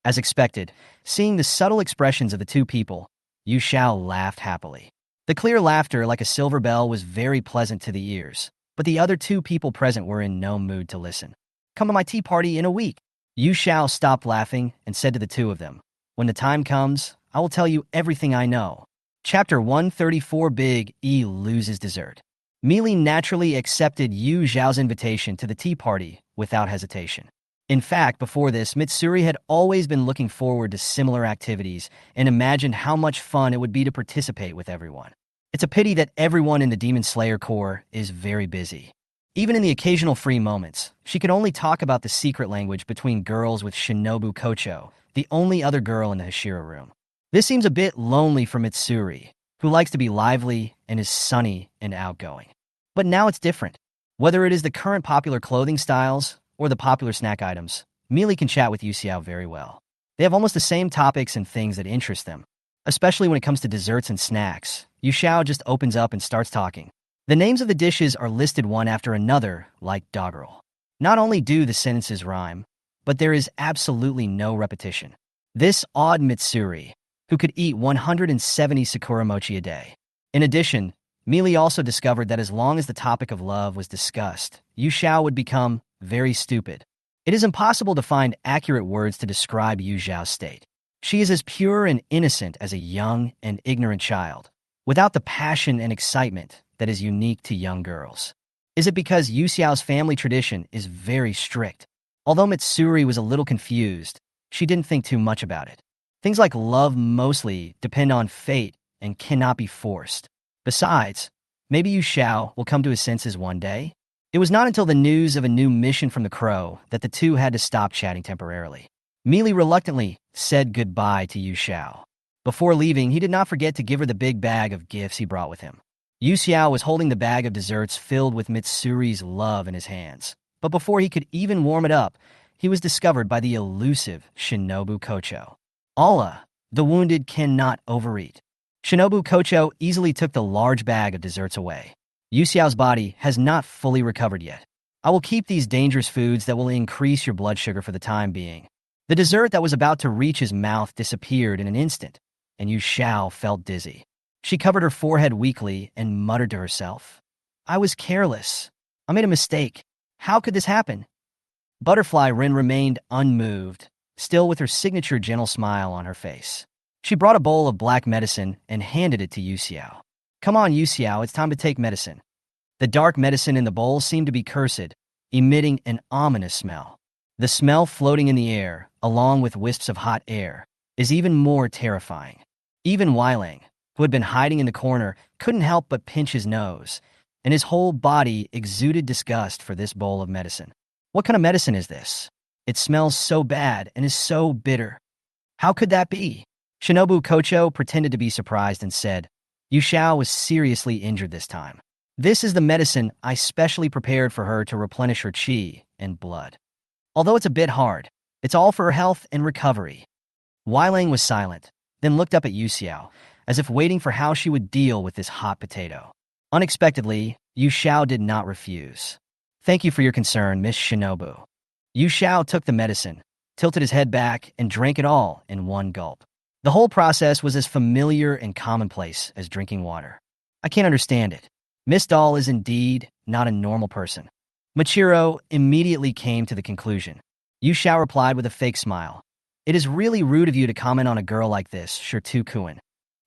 As expected, seeing the subtle expressions of the two people, Yu Xiao laughed happily. The clear laughter, like a silver bell, was very pleasant to the ears, but the other 2 people present were in no mood to listen. Come to my tea party in a week. Yu Xiao stopped laughing and said to the two of them, when the time comes, I will tell you everything I know. Chapter 134 Big E loses dessert. Meili naturally accepted Yu Xiao's invitation to the tea party without hesitation. In fact, before this, Mitsuri had always been looking forward to similar activities and imagined how much fun it would be to participate with everyone. It's a pity that everyone in the Demon Slayer Corps is very busy. Even in the occasional free moments, she could only talk about the secret language between girls with Shinobu Kocho, the only other girl in the Hashira room. This seems a bit lonely for Mitsuri, who likes to be lively and is sunny and outgoing. But now it's different. Whether it is the current popular clothing styles or the popular snack items, Meili can chat with Yu Xiao very well. They have almost the same topics and things that interest them. Especially when it comes to desserts and snacks, Yu Xiao just opens up and starts talking. The names of the dishes are listed one after another, like doggerel. Not only do the sentences rhyme, but there is absolutely no repetition. This awed Mitsuri, who could eat 170 Sakura mochi a day. In addition, Meili also discovered that as long as the topic of love was discussed, Yu Xiao would become very stupid. It is impossible to find accurate words to describe Yu Xiao's state. She is as pure and innocent as a young and ignorant child, without the passion and excitement that is unique to young girls. Is it because Yu Xiao's family tradition is very strict? Although Mitsuri was a little confused, she didn't think too much about it. Things like love mostly depend on fate and cannot be forced. Besides, maybe Yu Xiao will come to his senses one day. It was not until the news of a new mission from the Crow that the two had to stop chatting temporarily. Meili reluctantly said goodbye to Yu Xiao. Before leaving, he did not forget to give her the big bag of gifts he brought with him. Yu Xiao was holding the bag of desserts filled with Mitsuri's love in his hands. But before he could even warm it up, he was discovered by the elusive Shinobu Kocho. Allah, the wounded cannot overeat. Shinobu Kocho easily took the large bag of desserts away. Yu Xiao's body has not fully recovered yet. I will keep these dangerous foods that will increase your blood sugar for the time being. The dessert that was about to reach his mouth disappeared in an instant, and Yu Xiao felt dizzy. She covered her forehead weakly and muttered to herself, I was careless. I made a mistake. How could this happen? Butterfly Rin remained unmoved, still with her signature gentle smile on her face. She brought a bowl of black medicine and handed it to Yu Xiao. Come on, Yu Xiao, it's time to take medicine. The dark medicine in the bowl seemed to be cursed, emitting an ominous smell. The smell floating in the air, along with wisps of hot air, is even more terrifying. Even Wei Lang, who had been hiding in the corner, couldn't help but pinch his nose, and his whole body exuded disgust for this bowl of medicine. What kind of medicine is this? It smells so bad and is so bitter. How could that be? Shinobu Kocho pretended to be surprised and said, Yu Xiao was seriously injured this time. This is the medicine I specially prepared for her to replenish her qi and blood. Although it's a bit hard, it's all for her health and recovery. Weiling was silent, then looked up at Yu Xiao, as if waiting for how she would deal with this hot potato. Unexpectedly, Yu Xiao did not refuse. Thank you for your concern, Miss Shinobu. Yu Xiao took the medicine, tilted his head back, and drank it all in one gulp. The whole process was as familiar and commonplace as drinking water. I can't understand it. Miss Doll is indeed not a normal person. Machiro immediately came to the conclusion. Yu Xiao replied with a fake smile. It is really rude of you to comment on a girl like this, Shirtu-kun.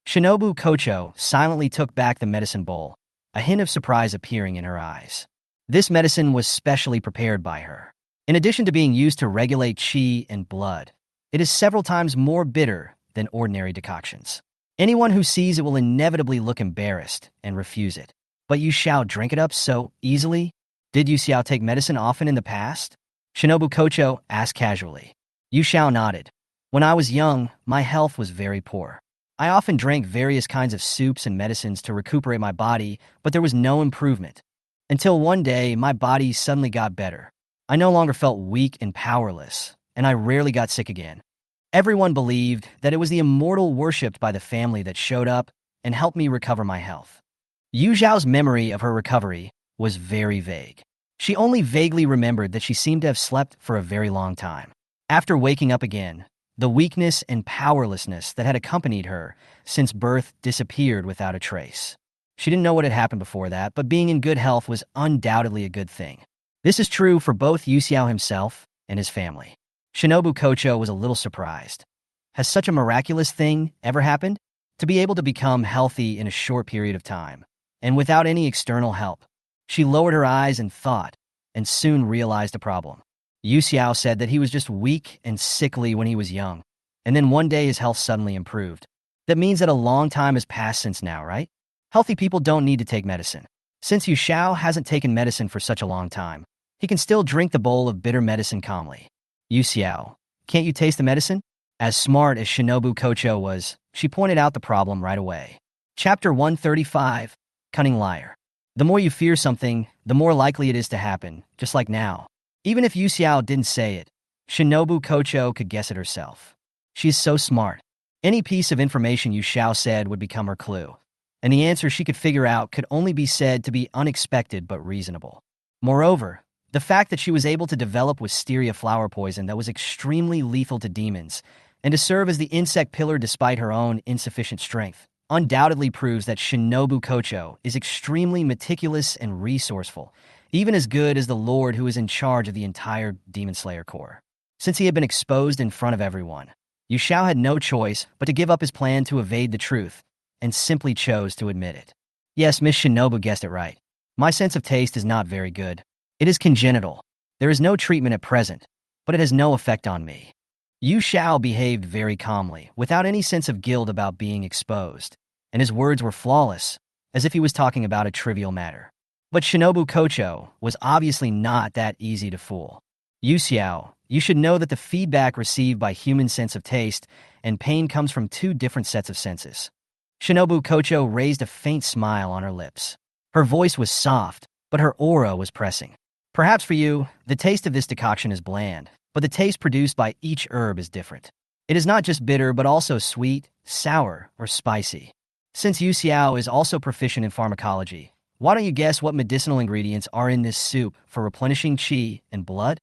Shinobu Kocho silently took back the medicine bowl, a hint of surprise appearing in her eyes. This medicine was specially prepared by her. In addition to being used to regulate qi and blood, it is several times more bitter than ordinary decoctions. Anyone who sees it will inevitably look embarrassed and refuse it. But Yu Xiao drank it up so easily? Did Yu Xiao take medicine often in the past? Shinobu Kocho asked casually. Yu Xiao nodded. When I was young, my health was very poor. I often drank various kinds of soups and medicines to recuperate my body, but there was no improvement. Until one day, my body suddenly got better. I no longer felt weak and powerless, and I rarely got sick again. Everyone believed that it was the immortal worshipped by the family that showed up and helped me recover my health. Yu Zhao's memory of her recovery was very vague. She only vaguely remembered that she seemed to have slept for a very long time. After waking up again, the weakness and powerlessness that had accompanied her since birth disappeared without a trace. She didn't know what had happened before that, but being in good health was undoubtedly a good thing. This is true for both Yu Xiao himself and his family. Shinobu Kocho was a little surprised. Has such a miraculous thing ever happened? To be able to become healthy in a short period of time, and without any external help. She lowered her eyes and thought, and soon realized a problem. Yu Xiao said that he was just weak and sickly when he was young, and then one day his health suddenly improved. That means that a long time has passed since now, right? Healthy people don't need to take medicine. Since Yu Xiao hasn't taken medicine for such a long time, he can still drink the bowl of bitter medicine calmly. Yu Xiao, can't you taste the medicine? As smart as Shinobu Kocho was, she pointed out the problem right away. Chapter 135, Cunning Liar. The more you fear something, the more likely it is to happen, just like now. Even if Yu Xiao didn't say it, Shinobu Kocho could guess it herself. She's so smart. Any piece of information Yu Xiao said would become her clue, and the answer she could figure out could only be said to be unexpected but reasonable. Moreover, the fact that she was able to develop wisteria flower poison that was extremely lethal to demons, and to serve as the insect pillar despite her own insufficient strength, undoubtedly proves that Shinobu Kocho is extremely meticulous and resourceful, even as good as the lord who is in charge of the entire Demon Slayer Corps. Since he had been exposed in front of everyone, Yu Xiao had no choice but to give up his plan to evade the truth, and simply chose to admit it. Yes, Miss Shinobu guessed it right. My sense of taste is not very good. It is congenital. There is no treatment at present, but it has no effect on me. Yu Xiao behaved very calmly, without any sense of guilt about being exposed, and his words were flawless, as if he was talking about a trivial matter. But Shinobu Kocho was obviously not that easy to fool. Yu Xiao, you should know that the feedback received by human sense of taste and pain comes from two different sets of senses. Shinobu Kocho raised a faint smile on her lips. Her voice was soft, but her aura was pressing. Perhaps for you, the taste of this decoction is bland, but the taste produced by each herb is different. It is not just bitter, but also sweet, sour, or spicy. Since Yu Xiao is also proficient in pharmacology, why don't you guess what medicinal ingredients are in this soup for replenishing qi and blood?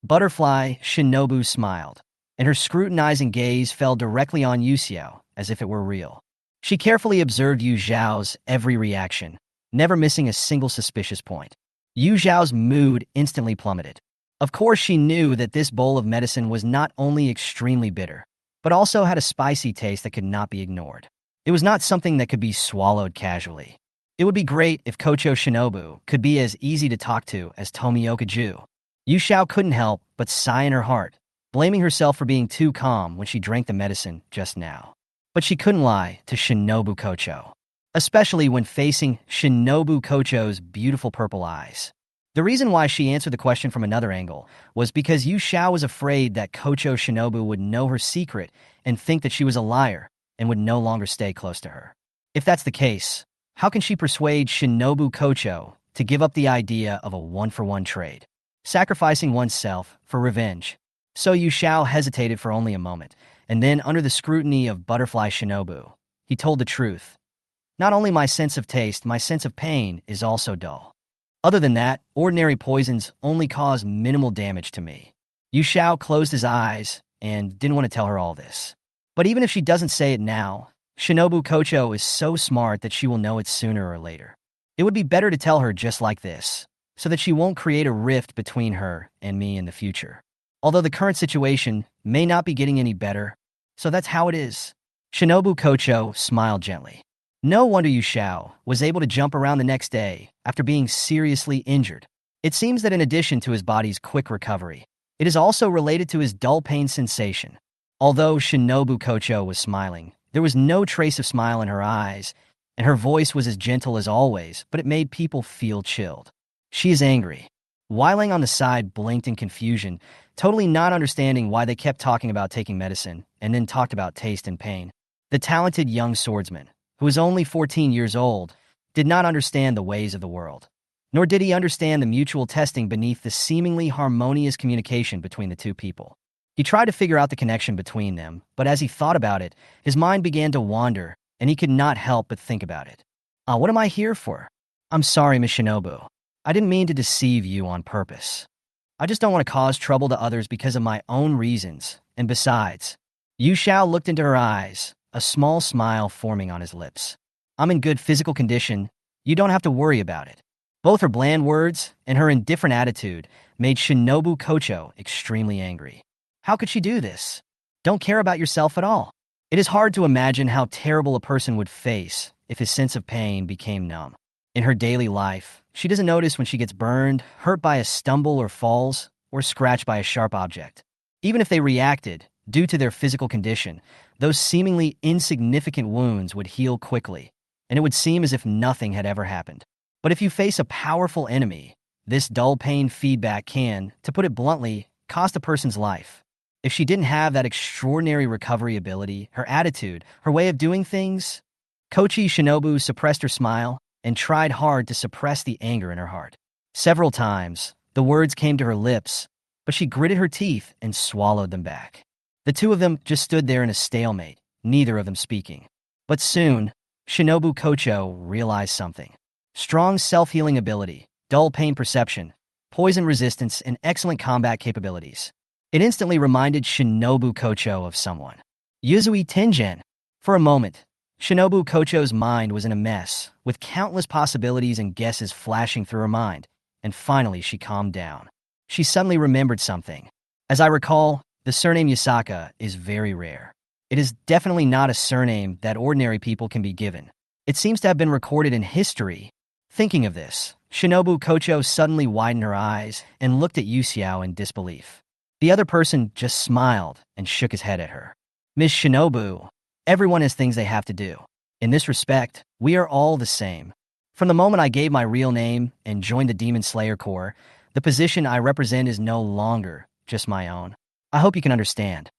Butterfly Shinobu smiled, and her scrutinizing gaze fell directly on Yu Xiao, as if it were real. She carefully observed Yu Zhao's every reaction, never missing a single suspicious point. Yu Zhao's mood instantly plummeted. Of course, she knew that this bowl of medicine was not only extremely bitter, but also had a spicy taste that could not be ignored. It was not something that could be swallowed casually. It would be great if Kocho Shinobu could be as easy to talk to as Tomioka Ju. Yu Xiao couldn't help but sigh in her heart, blaming herself for being too calm when she drank the medicine just now. But she couldn't lie to Shinobu Kocho. especially when facing Shinobu Kocho's beautiful purple eyes. The reason why she answered the question from another angle was because Yu Xiao was afraid that Kocho Shinobu would know her secret and think that she was a liar and would no longer stay close to her. If that's the case, how can she persuade Shinobu Kocho to give up the idea of a one-for-one trade, sacrificing oneself for revenge? So Yu Xiao hesitated for only a moment, and then under the scrutiny of Butterfly Shinobu, he told the truth. Not only my sense of taste, my sense of pain is also dull. Other than that, ordinary poisons only cause minimal damage to me. Yu Xiao closed his eyes and didn't want to tell her all this. But even if she doesn't say it now, Shinobu Kocho is so smart that she will know it sooner or later. It would be better to tell her just like this, so that she won't create a rift between her and me in the future. Although the current situation may not be getting any better, so that's how it is. Shinobu Kocho smiled gently. No wonder Yu Xiao was able to jump around the next day after being seriously injured. It seems that in addition to his body's quick recovery, it is also related to his dull pain sensation. Although Shinobu Kocho was smiling, there was no trace of smile in her eyes, and her voice was as gentle as always, but it made people feel chilled. She is angry. Weiling on the side blinked in confusion, totally not understanding why they kept talking about taking medicine and then talked about taste and pain. The talented young swordsman, who was only 14 years old, did not understand the ways of the world. Nor did he understand the mutual testing beneath the seemingly harmonious communication between the two people. He tried to figure out the connection between them, but as he thought about it, his mind began to wander, and he could not help but think about it. What am I here for? I'm sorry, Miss Shinobu. I didn't mean to deceive you on purpose. I just don't want to cause trouble to others because of my own reasons, and besides, Yu Xiao looked into her eyes, a small smile forming on his lips. I'm in good physical condition. You don't have to worry about it. Both her bland words and her indifferent attitude made Shinobu Kocho extremely angry. How could she do this? Don't care about yourself at all. It is hard to imagine how terrible a person would face if his sense of pain became numb. In her daily life, she doesn't notice when she gets burned, hurt by a stumble or falls, or scratched by a sharp object. Even if they reacted, due to their physical condition, those seemingly insignificant wounds would heal quickly, and it would seem as if nothing had ever happened. But if you face a powerful enemy, this dull pain feedback can, to put it bluntly, cost a person's life. If she didn't have that extraordinary recovery ability, her attitude, her way of doing things, Kochi Shinobu suppressed her smile and tried hard to suppress the anger in her heart. Several times, the words came to her lips, but she gritted her teeth and swallowed them back. The two of them just stood there in a stalemate, neither of them speaking. But soon, Shinobu Kocho realized something. Strong self-healing ability, dull pain perception, poison resistance, and excellent combat capabilities. It instantly reminded Shinobu Kocho of someone. Yuzui Tengen. For a moment, Shinobu Kocho's mind was in a mess, with countless possibilities and guesses flashing through her mind, and finally she calmed down. She suddenly remembered something. As I recall, the surname Yasaka is very rare. It is definitely not a surname that ordinary people can be given. It seems to have been recorded in history. Thinking of this, Shinobu Kocho suddenly widened her eyes and looked at Yu Xiao in disbelief. The other person just smiled and shook his head at her. Miss Shinobu, everyone has things they have to do. In this respect, we are all the same. From the moment I gave my real name and joined the Demon Slayer Corps, the position I represent is no longer just my own. I hope you can understand.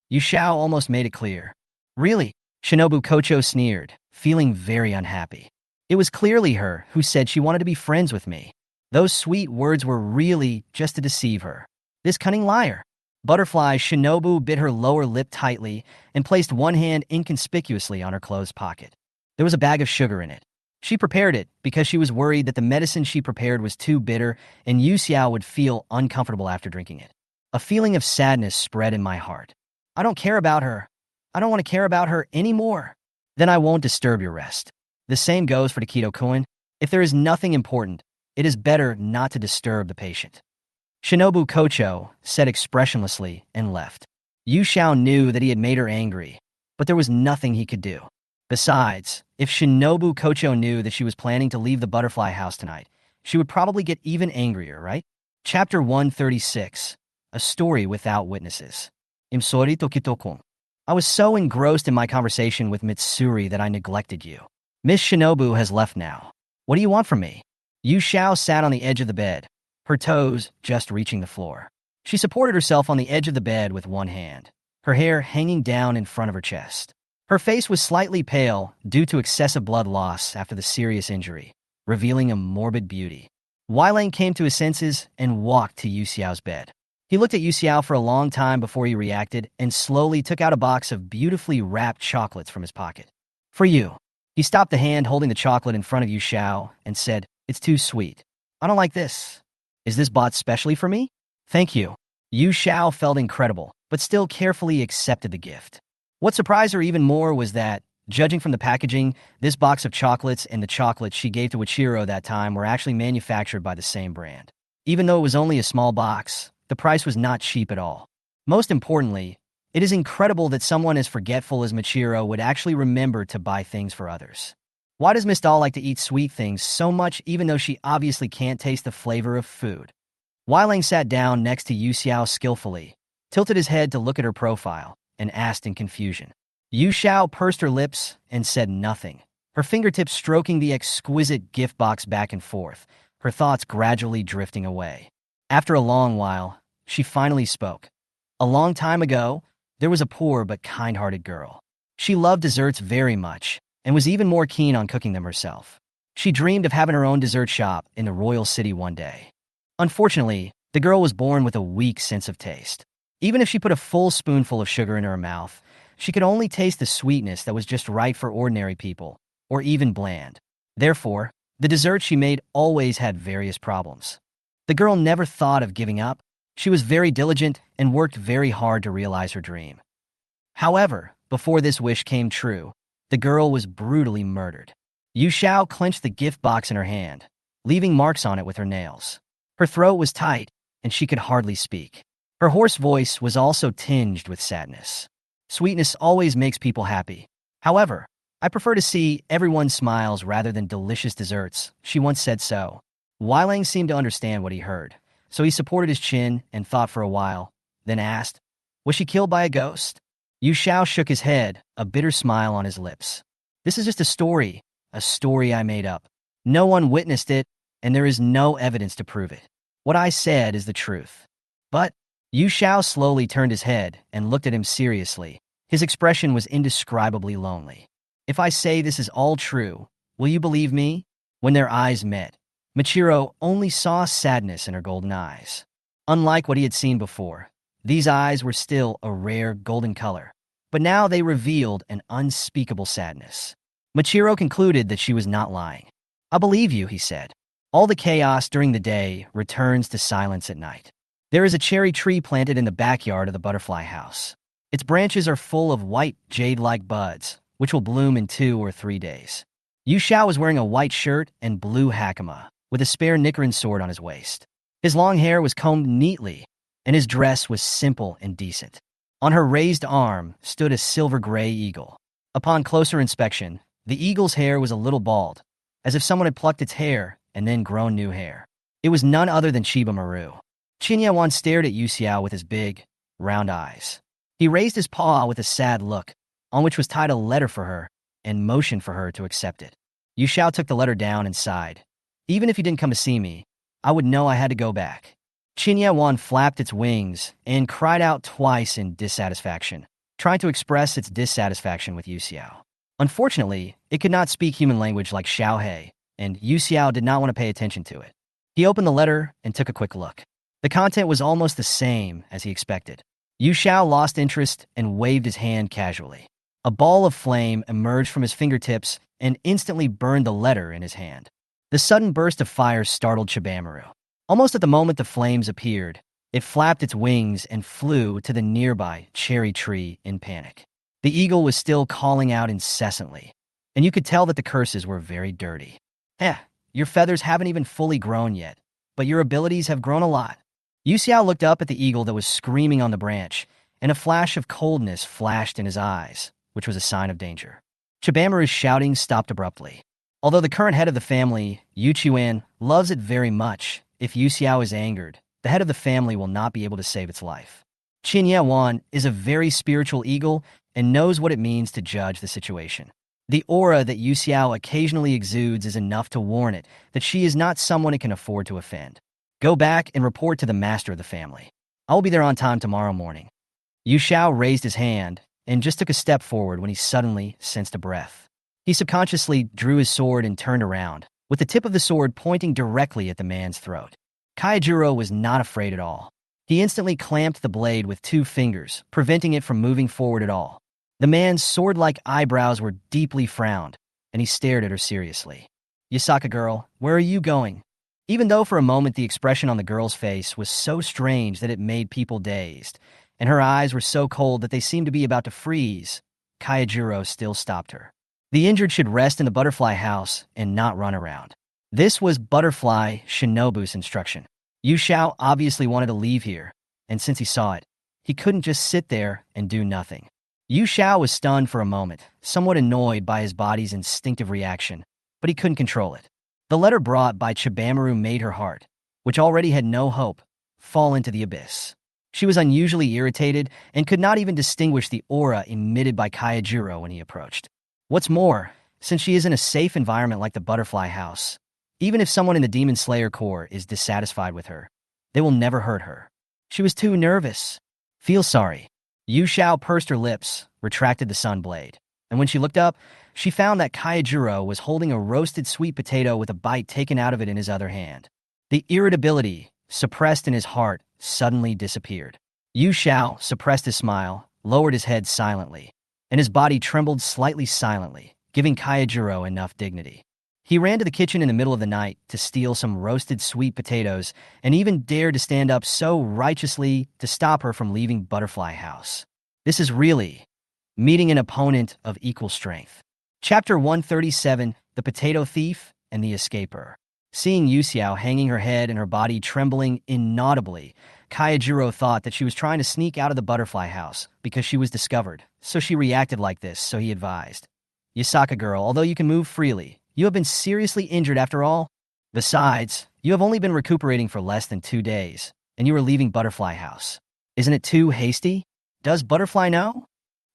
Yu Xiao almost made it clear. Really? Shinobu Kocho sneered, feeling very unhappy. It was clearly her who said she wanted to be friends with me. Those sweet words were really just to deceive her. This cunning liar. Butterfly Shinobu bit her lower lip tightly and placed one hand inconspicuously on her closed pocket. There was a bag of sugar in it. She prepared it because she was worried that the medicine she prepared was too bitter and Yu Xiao would feel uncomfortable after drinking it. A feeling of sadness spread in my heart. I don't care about her. I don't want to care about her anymore. Then I won't disturb your rest. The same goes for Takedo-kun. If there is nothing important, it is better not to disturb the patient. Shinobu Kocho said expressionlessly and left. Yu Xiao knew that he had made her angry, but there was nothing he could do. Besides, if Shinobu Kocho knew that she was planning to leave the butterfly house tonight, she would probably get even angrier, right? Chapter 136. A story without witnesses. Imsori tokitokon. I was so engrossed in my conversation with Mitsuri that I neglected you. Miss Shinobu has left now. What do you want from me? Yu Xiao sat on the edge of the bed, her toes just reaching the floor. She supported herself on the edge of the bed with one hand, her hair hanging down in front of her chest. Her face was slightly pale due to excessive blood loss after the serious injury, revealing a morbid beauty. Weilang came to his senses and walked to Yu Xiao's bed. He looked at Yu Xiao for a long time before he reacted and slowly took out a box of beautifully wrapped chocolates from his pocket. For you. He stopped the hand holding the chocolate in front of Yu Xiao and said, "It's too sweet. I don't like this. Is this bought specially for me?" "Thank you." Yu Xiao felt incredible, but still carefully accepted the gift. What surprised her even more was that, judging from the packaging, this box of chocolates and the chocolates she gave to Ichiro that time were actually manufactured by the same brand. Even though it was only a small box, the price was not cheap at all. Most importantly, it is incredible that someone as forgetful as Michiro would actually remember to buy things for others. Why does Miss Doll like to eat sweet things so much even though she obviously can't taste the flavor of food? Weilang sat down next to Yu Xiao skillfully, tilted his head to look at her profile, and asked in confusion. Yu Xiao pursed her lips and said nothing, her fingertips stroking the exquisite gift box back and forth, her thoughts gradually drifting away. After a long while, she finally spoke. A long time ago, there was a poor but kind-hearted girl. She loved desserts very much, and was even more keen on cooking them herself. She dreamed of having her own dessert shop in the royal city one day. Unfortunately, the girl was born with a weak sense of taste. Even if she put a full spoonful of sugar in her mouth, she could only taste the sweetness that was just right for ordinary people, or even bland. Therefore, the dessert she made always had various problems. The girl never thought of giving up. She was very diligent and worked very hard to realize her dream. However, before this wish came true, the girl was brutally murdered. Yu Xiao clenched the gift box in her hand, leaving marks on it with her nails. Her throat was tight, and she could hardly speak. Her hoarse voice was also tinged with sadness. Sweetness always makes people happy. However, I prefer to see everyone's smiles rather than delicious desserts, she once said so. Weilang seemed to understand what he heard, so he supported his chin and thought for a while, then asked, "Was she killed by a ghost?" Yu Xiao shook his head, a bitter smile on his lips. "This is just a story I made up. No one witnessed it, and there is no evidence to prove it. What I said is the truth." But Yu Xiao slowly turned his head and looked at him seriously. His expression was indescribably lonely. "If I say this is all true, will you believe me?" When their eyes met, Michiro only saw sadness in her golden eyes. Unlike what he had seen before, these eyes were still a rare golden color, but now they revealed an unspeakable sadness. Michiro concluded that she was not lying. "I believe you," he said. "All the chaos during the day returns to silence at night. There is a cherry tree planted in the backyard of the butterfly house. Its branches are full of white jade-like buds, which will bloom in 2 or 3 days." Yu Xiao was wearing a white shirt and blue hakama, with a spare Nichiren sword on his waist. His long hair was combed neatly, and his dress was simple and decent. On her raised arm stood a silver-gray eagle. Upon closer inspection, the eagle's hair was a little bald, as if someone had plucked its hair and then grown new hair. It was none other than Chiba Maru. Wan stared at Yu Xiao with his big, round eyes. He raised his paw with a sad look, on which was tied a letter for her, and motioned for her to accept it. Yu Xiao took the letter down and sighed. "Even if you didn't come to see me, I would know I had to go back." Wan flapped its wings and cried out twice in dissatisfaction, trying to express its dissatisfaction with Yu Xiao. Unfortunately, it could not speak human language like Xiaohei, and Yu Xiao did not want to pay attention to it. He opened the letter and took a quick look. The content was almost the same as he expected. Yu Xiao lost interest and waved his hand casually. A ball of flame emerged from his fingertips and instantly burned the letter in his hand. The sudden burst of fire startled Chibamaru. Almost at the moment the flames appeared, it flapped its wings and flew to the nearby cherry tree in panic. The eagle was still calling out incessantly, and you could tell that the curses were very dirty. Your feathers haven't even fully grown yet, but your abilities have grown a lot." Yu Xiao looked up at the eagle that was screaming on the branch, and a flash of coldness flashed in his eyes, which was a sign of danger. Chibamaru's shouting stopped abruptly. Although the current head of the family, Yu Qian, loves it very much, if Yu Xiao is angered, the head of the family will not be able to save its life. Qin Wan is a very spiritual eagle and knows what it means to judge the situation. The aura that Yu Xiao occasionally exudes is enough to warn it that she is not someone it can afford to offend. Go back and report to the master of the family. I will be there on time tomorrow morning. Yu Xiao raised his hand and just took a step forward when he suddenly sensed a breath. He subconsciously drew his sword and turned around, with the tip of the sword pointing directly at the man's throat. Kaijiro was not afraid at all. He instantly clamped the blade with 2 fingers, preventing it from moving forward at all. The man's sword-like eyebrows were deeply frowned, and he stared at her seriously. "Yasaka girl, where are you going?" Even though for a moment the expression on the girl's face was so strange that it made people dazed, and her eyes were so cold that they seemed to be about to freeze, Kaijiro still stopped her. The injured should rest in the butterfly house and not run around. This was Butterfly Shinobu's instruction. Yu Xiao obviously wanted to leave here, and since he saw it, he couldn't just sit there and do nothing. Yu Xiao was stunned for a moment, somewhat annoyed by his body's instinctive reaction, but he couldn't control it. The letter brought by Chibamaru made her heart, which already had no hope, fall into the abyss. She was unusually irritated and could not even distinguish the aura emitted by Kaijiro when he approached. What's more, since she is in a safe environment like the Butterfly House, even if someone in the Demon Slayer Corps is dissatisfied with her, they will never hurt her. She was too nervous. Feel sorry. Yu Xiao pursed her lips, retracted the sun blade, and when she looked up, she found that Kaijiro was holding a roasted sweet potato with a bite taken out of it in his other hand. The irritability, suppressed in his heart, suddenly disappeared. Yu Xiao suppressed his smile, lowered his head silently, and his body trembled slightly silently, giving Kaijiro enough dignity. He ran to the kitchen in the middle of the night to steal some roasted sweet potatoes and even dared to stand up so righteously to stop her from leaving Butterfly House. This is really meeting an opponent of equal strength. Chapter 137, The Potato Thief and the Escaper. Seeing Yu Xiao hanging her head and her body trembling inaudibly, Kaijiro thought that she was trying to sneak out of the Butterfly House because she was discovered, so she reacted like this, so he advised. "Yasaka girl, although you can move freely, you have been seriously injured after all. Besides, you have only been recuperating for less than 2 days, and you are leaving Butterfly House. Isn't it too hasty? Does Butterfly know?"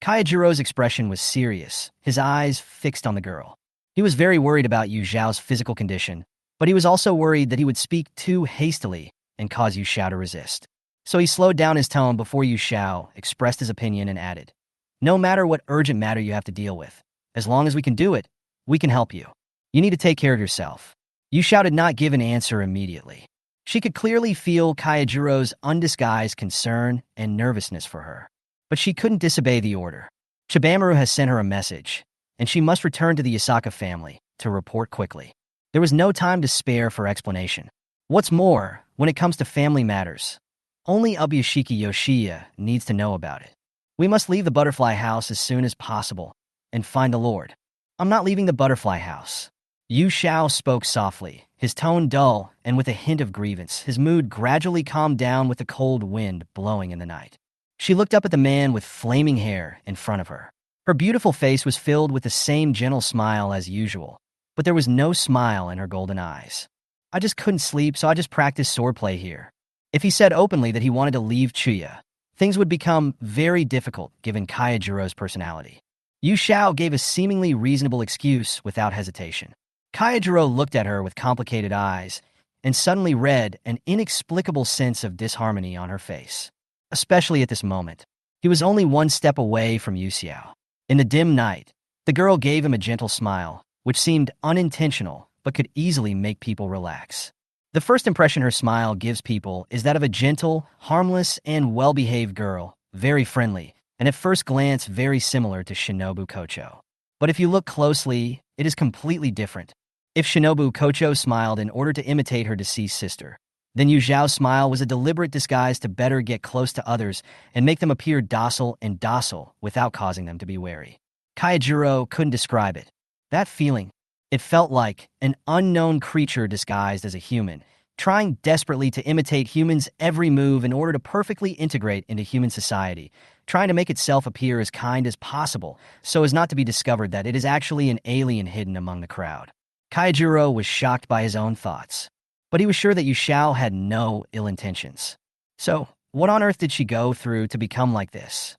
Kaijiro's expression was serious, his eyes fixed on the girl. He was very worried about Yu Xiao's physical condition, but he was also worried that he would speak too hastily and cause Yu Xiao to resist. So he slowed down his tone before Yu Xiao expressed his opinion and added, "No matter what urgent matter you have to deal with, as long as we can do it, we can help you. You need to take care of yourself." Yu Xiao did not give an answer immediately. She could clearly feel Kaijiro's undisguised concern and nervousness for her, but she couldn't disobey the order. Chibamaru has sent her a message, and she must return to the Yasaka family to report quickly. There was no time to spare for explanation. What's more, when it comes to family matters, only Ubuyashiki Yoshiya needs to know about it. We must leave the Butterfly House as soon as possible and find the Lord. I'm not leaving the Butterfly House. Yu Xiao spoke softly, his tone dull and with a hint of grievance. His mood gradually calmed down with the cold wind blowing in the night. She looked up at the man with flaming hair in front of her. Her beautiful face was filled with the same gentle smile as usual, but there was no smile in her golden eyes. "I just couldn't sleep, so I just practiced swordplay here." If he said openly that he wanted to leave Chuya, things would become very difficult given Kaijiro's personality. Yu Xiao gave a seemingly reasonable excuse without hesitation. Kaijiro looked at her with complicated eyes and suddenly read an inexplicable sense of disharmony on her face. Especially at this moment. He was only one step away from Yu Xiao. In the dim night, the girl gave him a gentle smile, which seemed unintentional but could easily make people relax. The first impression her smile gives people is that of a gentle, harmless, and well-behaved girl, very friendly, and at first glance very similar to Shinobu Kocho. But if you look closely, it is completely different. If Shinobu Kocho smiled in order to imitate her deceased sister, then Yu Xiao's smile was a deliberate disguise to better get close to others and make them appear docile without causing them to be wary. Kaijiro couldn't describe it. That feeling, it felt like an unknown creature disguised as a human, trying desperately to imitate humans' every move in order to perfectly integrate into human society, trying to make itself appear as kind as possible so as not to be discovered that it is actually an alien hidden among the crowd. Kaijiro was shocked by his own thoughts, but he was sure that Yu Xiao had no ill intentions. So, what on earth did she go through to become like this?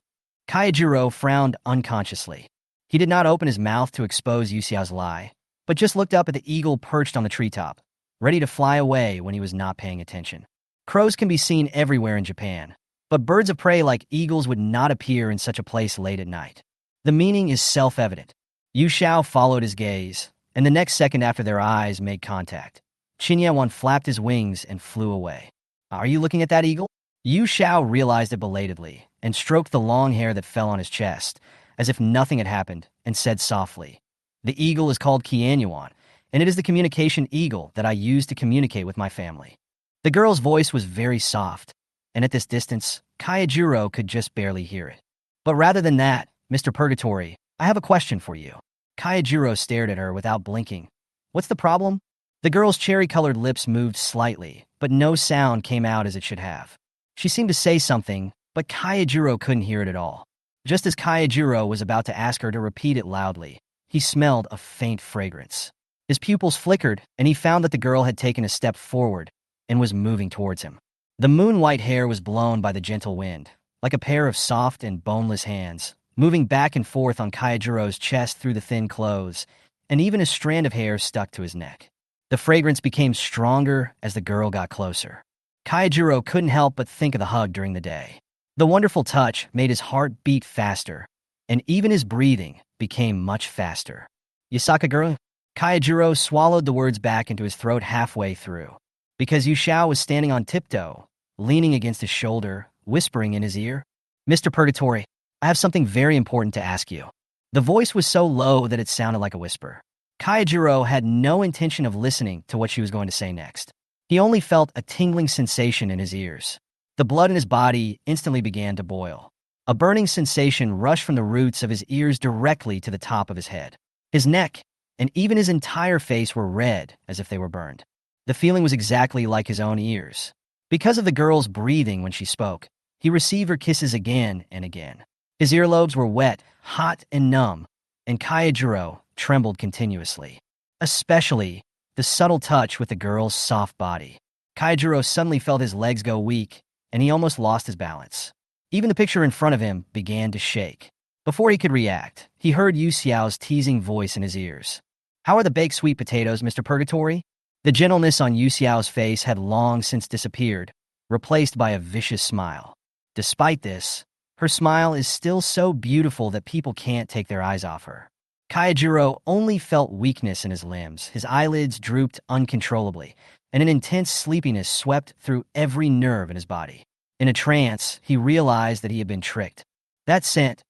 Kaijiro frowned unconsciously. He did not open his mouth to expose Yu Xiao's lie, but just looked up at the eagle perched on the treetop, ready to fly away when he was not paying attention. Crows can be seen everywhere in Japan, but birds of prey like eagles would not appear in such a place late at night. The meaning is self-evident. Yu Xiao followed his gaze, and the next second after their eyes made contact, Qin Yawan flapped his wings and flew away. Are you looking at that eagle? Yu Xiao realized it belatedly and stroked the long hair that fell on his chest, as if nothing had happened, and said softly, "The eagle is called Qian Yuan, and it is the communication eagle that I use to communicate with my family." The girl's voice was very soft, and at this distance, Kaijiro could just barely hear it. "But rather than that, Mr. Purgatory, I have a question for you." Kaijiro stared at her without blinking. "What's the problem?" The girl's cherry-colored lips moved slightly, but no sound came out as it should have. She seemed to say something, but Kaijiro couldn't hear it at all. Just as Kaijiro was about to ask her to repeat it loudly, he smelled a faint fragrance. His pupils flickered, and he found that the girl had taken a step forward and was moving towards him. The moon-white hair was blown by the gentle wind, like a pair of soft and boneless hands, moving back and forth on Kaijiro's chest through the thin clothes, and even a strand of hair stuck to his neck. The fragrance became stronger as the girl got closer. Kaijiro couldn't help but think of the hug during the day. The wonderful touch made his heart beat faster, and even his breathing became much faster. "Yasaka-guru?" Kaijiro swallowed the words back into his throat halfway through, because Yu Xiao was standing on tiptoe, leaning against his shoulder, whispering in his ear, "Mr. Purgatory, I have something very important to ask you." The voice was so low that it sounded like a whisper. Kaijiro had no intention of listening to what she was going to say next. He only felt a tingling sensation in his ears. The blood in his body instantly began to boil. A burning sensation rushed from the roots of his ears directly to the top of his head. His neck, and even his entire face were red as if they were burned. The feeling was exactly like his own ears. Because of the girl's breathing when she spoke, he received her kisses again and again. His earlobes were wet, hot, and numb, and Kaijiro trembled continuously. Especially the subtle touch with the girl's soft body. Kaijiro suddenly felt his legs go weak, and he almost lost his balance. Even the picture in front of him began to shake. Before he could react, he heard Yu Xiao's teasing voice in his ears. "How are the baked sweet potatoes, Mr. Purgatory?" The gentleness on Yu Xiao's face had long since disappeared, replaced by a vicious smile. Despite this, her smile is still so beautiful that people can't take their eyes off her. Kaijiro only felt weakness in his limbs. His eyelids drooped uncontrollably, and an intense sleepiness swept through every nerve in his body. In a trance, he realized that he had been tricked. That scent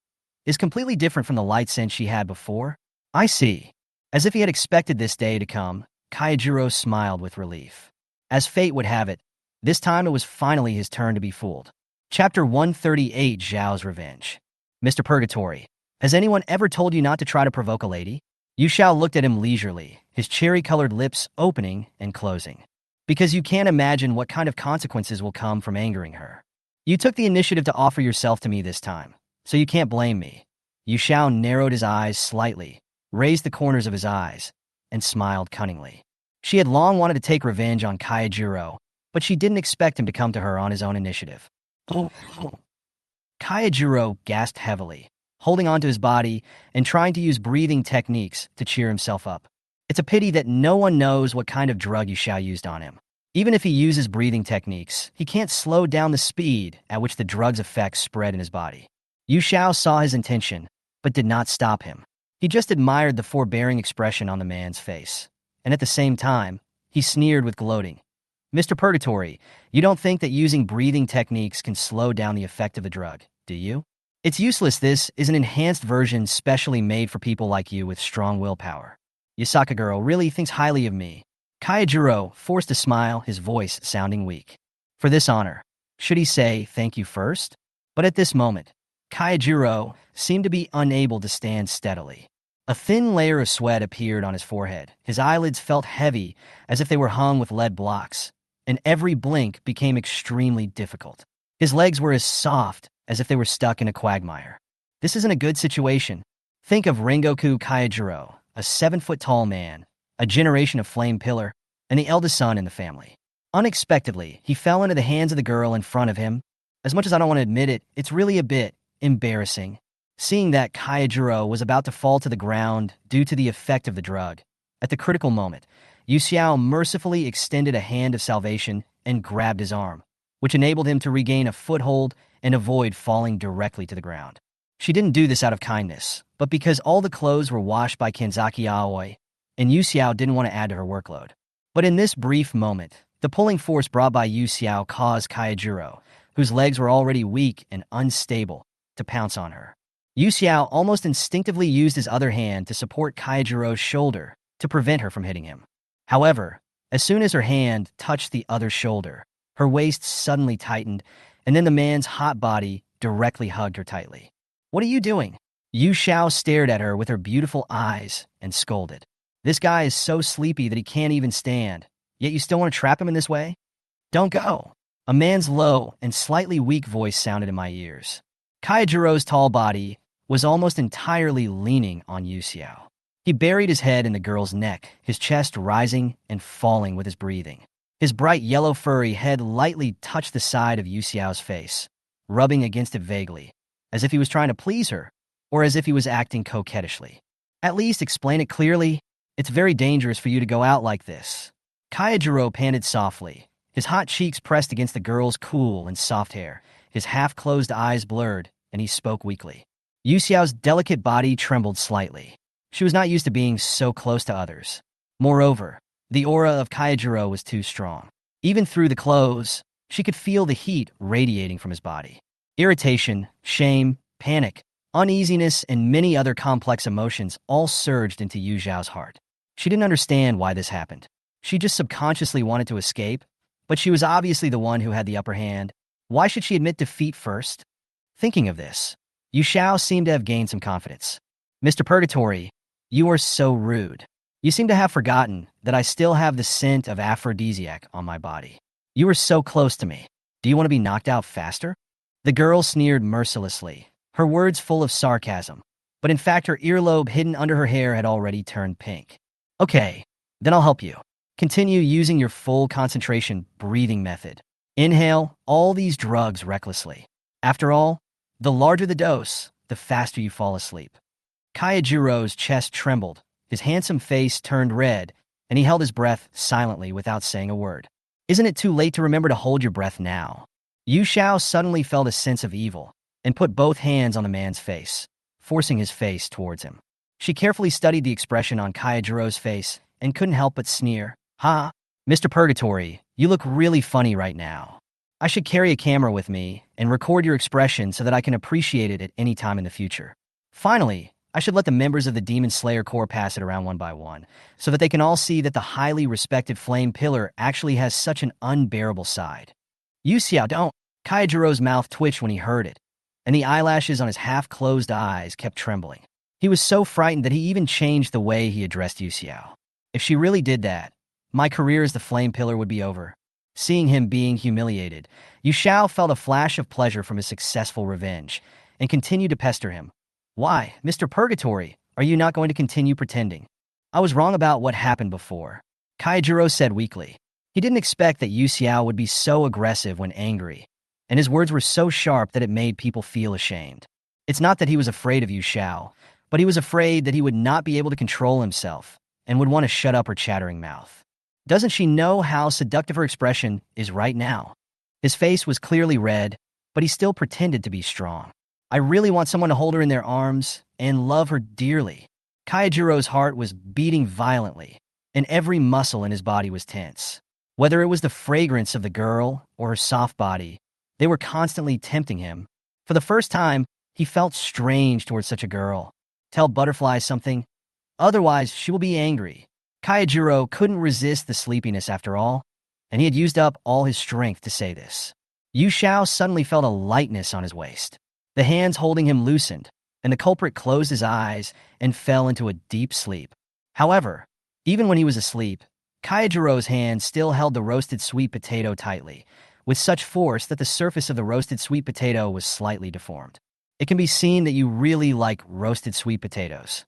is completely different from the light scent she had before. "I see." As if he had expected this day to come, Kaijiro smiled with relief. As fate would have it, this time it was finally his turn to be fooled. Chapter 138, Zhao's Revenge. "Mr. Purgatory, has anyone ever told you not to try to provoke a lady?" Yu Xiao looked at him leisurely, his cherry-colored lips opening and closing. "Because you can't imagine what kind of consequences will come from angering her. You took the initiative to offer yourself to me this time, so you can't blame me." Yu Xiao narrowed his eyes slightly, raised the corners of his eyes, and smiled cunningly. She had long wanted to take revenge on Kaijiro, but she didn't expect him to come to her on his own initiative. Kaijiro gasped heavily, holding onto his body and trying to use breathing techniques to cheer himself up. It's a pity that no one knows what kind of drug Yu Xiao used on him. Even if he uses breathing techniques, he can't slow down the speed at which the drug's effects spread in his body. Yu Xiao saw his intention, but did not stop him. He just admired the forbearing expression on the man's face, and at the same time, he sneered with gloating. "Mr. Purgatory, you don't think that using breathing techniques can slow down the effect of the drug, do you? It's useless. This is an enhanced version specially made for people like you with strong willpower." Yasaka girl really thinks highly of me. Kaijiro forced a smile, his voice sounding weak. For this honor, should he say thank you first? But at this moment, Kaijiro seemed to be unable to stand steadily. A thin layer of sweat appeared on his forehead. His eyelids felt heavy, as if they were hung with lead blocks, and every blink became extremely difficult. His legs were as soft as if they were stuck in a quagmire. This isn't a good situation. Think of Rengoku Kaijiro, a 7-foot-tall man, a generation of flame pillar, and the eldest son in the family. Unexpectedly, he fell into the hands of the girl in front of him. As much as I don't want to admit it, it's really a bit embarrassing. Seeing that Kaijiro was about to fall to the ground due to the effect of the drug, at the critical moment, Yu Xiao mercifully extended a hand of salvation and grabbed his arm, which enabled him to regain a foothold and avoid falling directly to the ground. She didn't do this out of kindness, but because all the clothes were washed by Kanzaki Aoi, and Yu Xiao didn't want to add to her workload. But in this brief moment, the pulling force brought by Yu Xiao caused Kaijiro, whose legs were already weak and unstable, to pounce on her. Yu Xiao almost instinctively used his other hand to support Kaijiro's shoulder to prevent her from hitting him. However, as soon as her hand touched the other shoulder, her waist suddenly tightened, and then the man's hot body directly hugged her tightly. "What are you doing?" Yu Xiao stared at her with her beautiful eyes and scolded. "This guy is so sleepy that he can't even stand, yet you still want to trap him in this way? Don't go." A man's low and slightly weak voice sounded in my ears. Kaijiro's tall body was almost entirely leaning on Yu Xiao. He buried his head in the girl's neck, his chest rising and falling with his breathing. His bright yellow furry head lightly touched the side of Yu Xiao's face, rubbing against it vaguely, as if he was trying to please her, or as if he was acting coquettishly. "At least explain it clearly. It's very dangerous for you to go out like this." Kaijiro panted softly, his hot cheeks pressed against the girl's cool and soft hair, his half-closed eyes blurred, and he spoke weakly. Yu Xiao's delicate body trembled slightly. She was not used to being so close to others. Moreover, the aura of Kaijiro was too strong. Even through the clothes, she could feel the heat radiating from his body. Irritation, shame, panic, uneasiness, and many other complex emotions all surged into Yu Xiao's heart. She didn't understand why this happened. She just subconsciously wanted to escape, but she was obviously the one who had the upper hand. Why should she admit defeat first? Thinking of this, Yu Xiao seemed to have gained some confidence. "Mr. Purgatory, you are so rude. You seem to have forgotten that I still have the scent of aphrodisiac on my body. You were so close to me. Do you want to be knocked out faster?" The girl sneered mercilessly, her words full of sarcasm, but in fact her earlobe hidden under her hair had already turned pink. "Okay, then I'll help you. Continue using your full concentration breathing method. Inhale all these drugs recklessly. After all, the larger the dose, the faster you fall asleep." Kaijiro's chest trembled, his handsome face turned red, and he held his breath silently without saying a word. "Isn't it too late to remember to hold your breath now?" Yu Xiao suddenly felt a sense of evil and put both hands on the man's face, forcing his face towards him. She carefully studied the expression on Kaijiro's face and couldn't help but sneer. "Ha, Mr. Purgatory, you look really funny right now. I should carry a camera with me and record your expression so that I can appreciate it at any time in the future. Finally, I should let the members of the Demon Slayer Corps pass it around one by one, so that they can all see that the highly respected Flame Pillar actually has such an unbearable side." "Yu Xiao, don't." Kaijiro's mouth twitched when he heard it, and the eyelashes on his half-closed eyes kept trembling. He was so frightened that he even changed the way he addressed Yu Xiao. "If she really did that, my career as the Flame Pillar would be over." Seeing him being humiliated, Yu Xiao felt a flash of pleasure from his successful revenge, and continued to pester him. "Why, Mr. Purgatory, are you not going to continue pretending? I was wrong about what happened before," Kaijiro said weakly. He didn't expect that Yu Xiao would be so aggressive when angry, and his words were so sharp that it made people feel ashamed. It's not that he was afraid of Yu Xiao, but he was afraid that he would not be able to control himself and would want to shut up her chattering mouth. Doesn't she know how seductive her expression is right now? His face was clearly red, but he still pretended to be strong. "I really want someone to hold her in their arms and love her dearly." Kaijiro's heart was beating violently, and every muscle in his body was tense. Whether it was the fragrance of the girl or her soft body, they were constantly tempting him. For the first time, he felt strange towards such a girl. Tell Butterfly something, otherwise she will be angry. Kaijiro couldn't resist the sleepiness after all, and he had used up all his strength to say this. Yu Xiao suddenly felt a lightness on his waist. The hands holding him loosened, and the culprit closed his eyes and fell into a deep sleep. However, even when he was asleep, Kaijiro's hand still held the roasted sweet potato tightly, with such force that the surface of the roasted sweet potato was slightly deformed. It can be seen that you really like roasted sweet potatoes.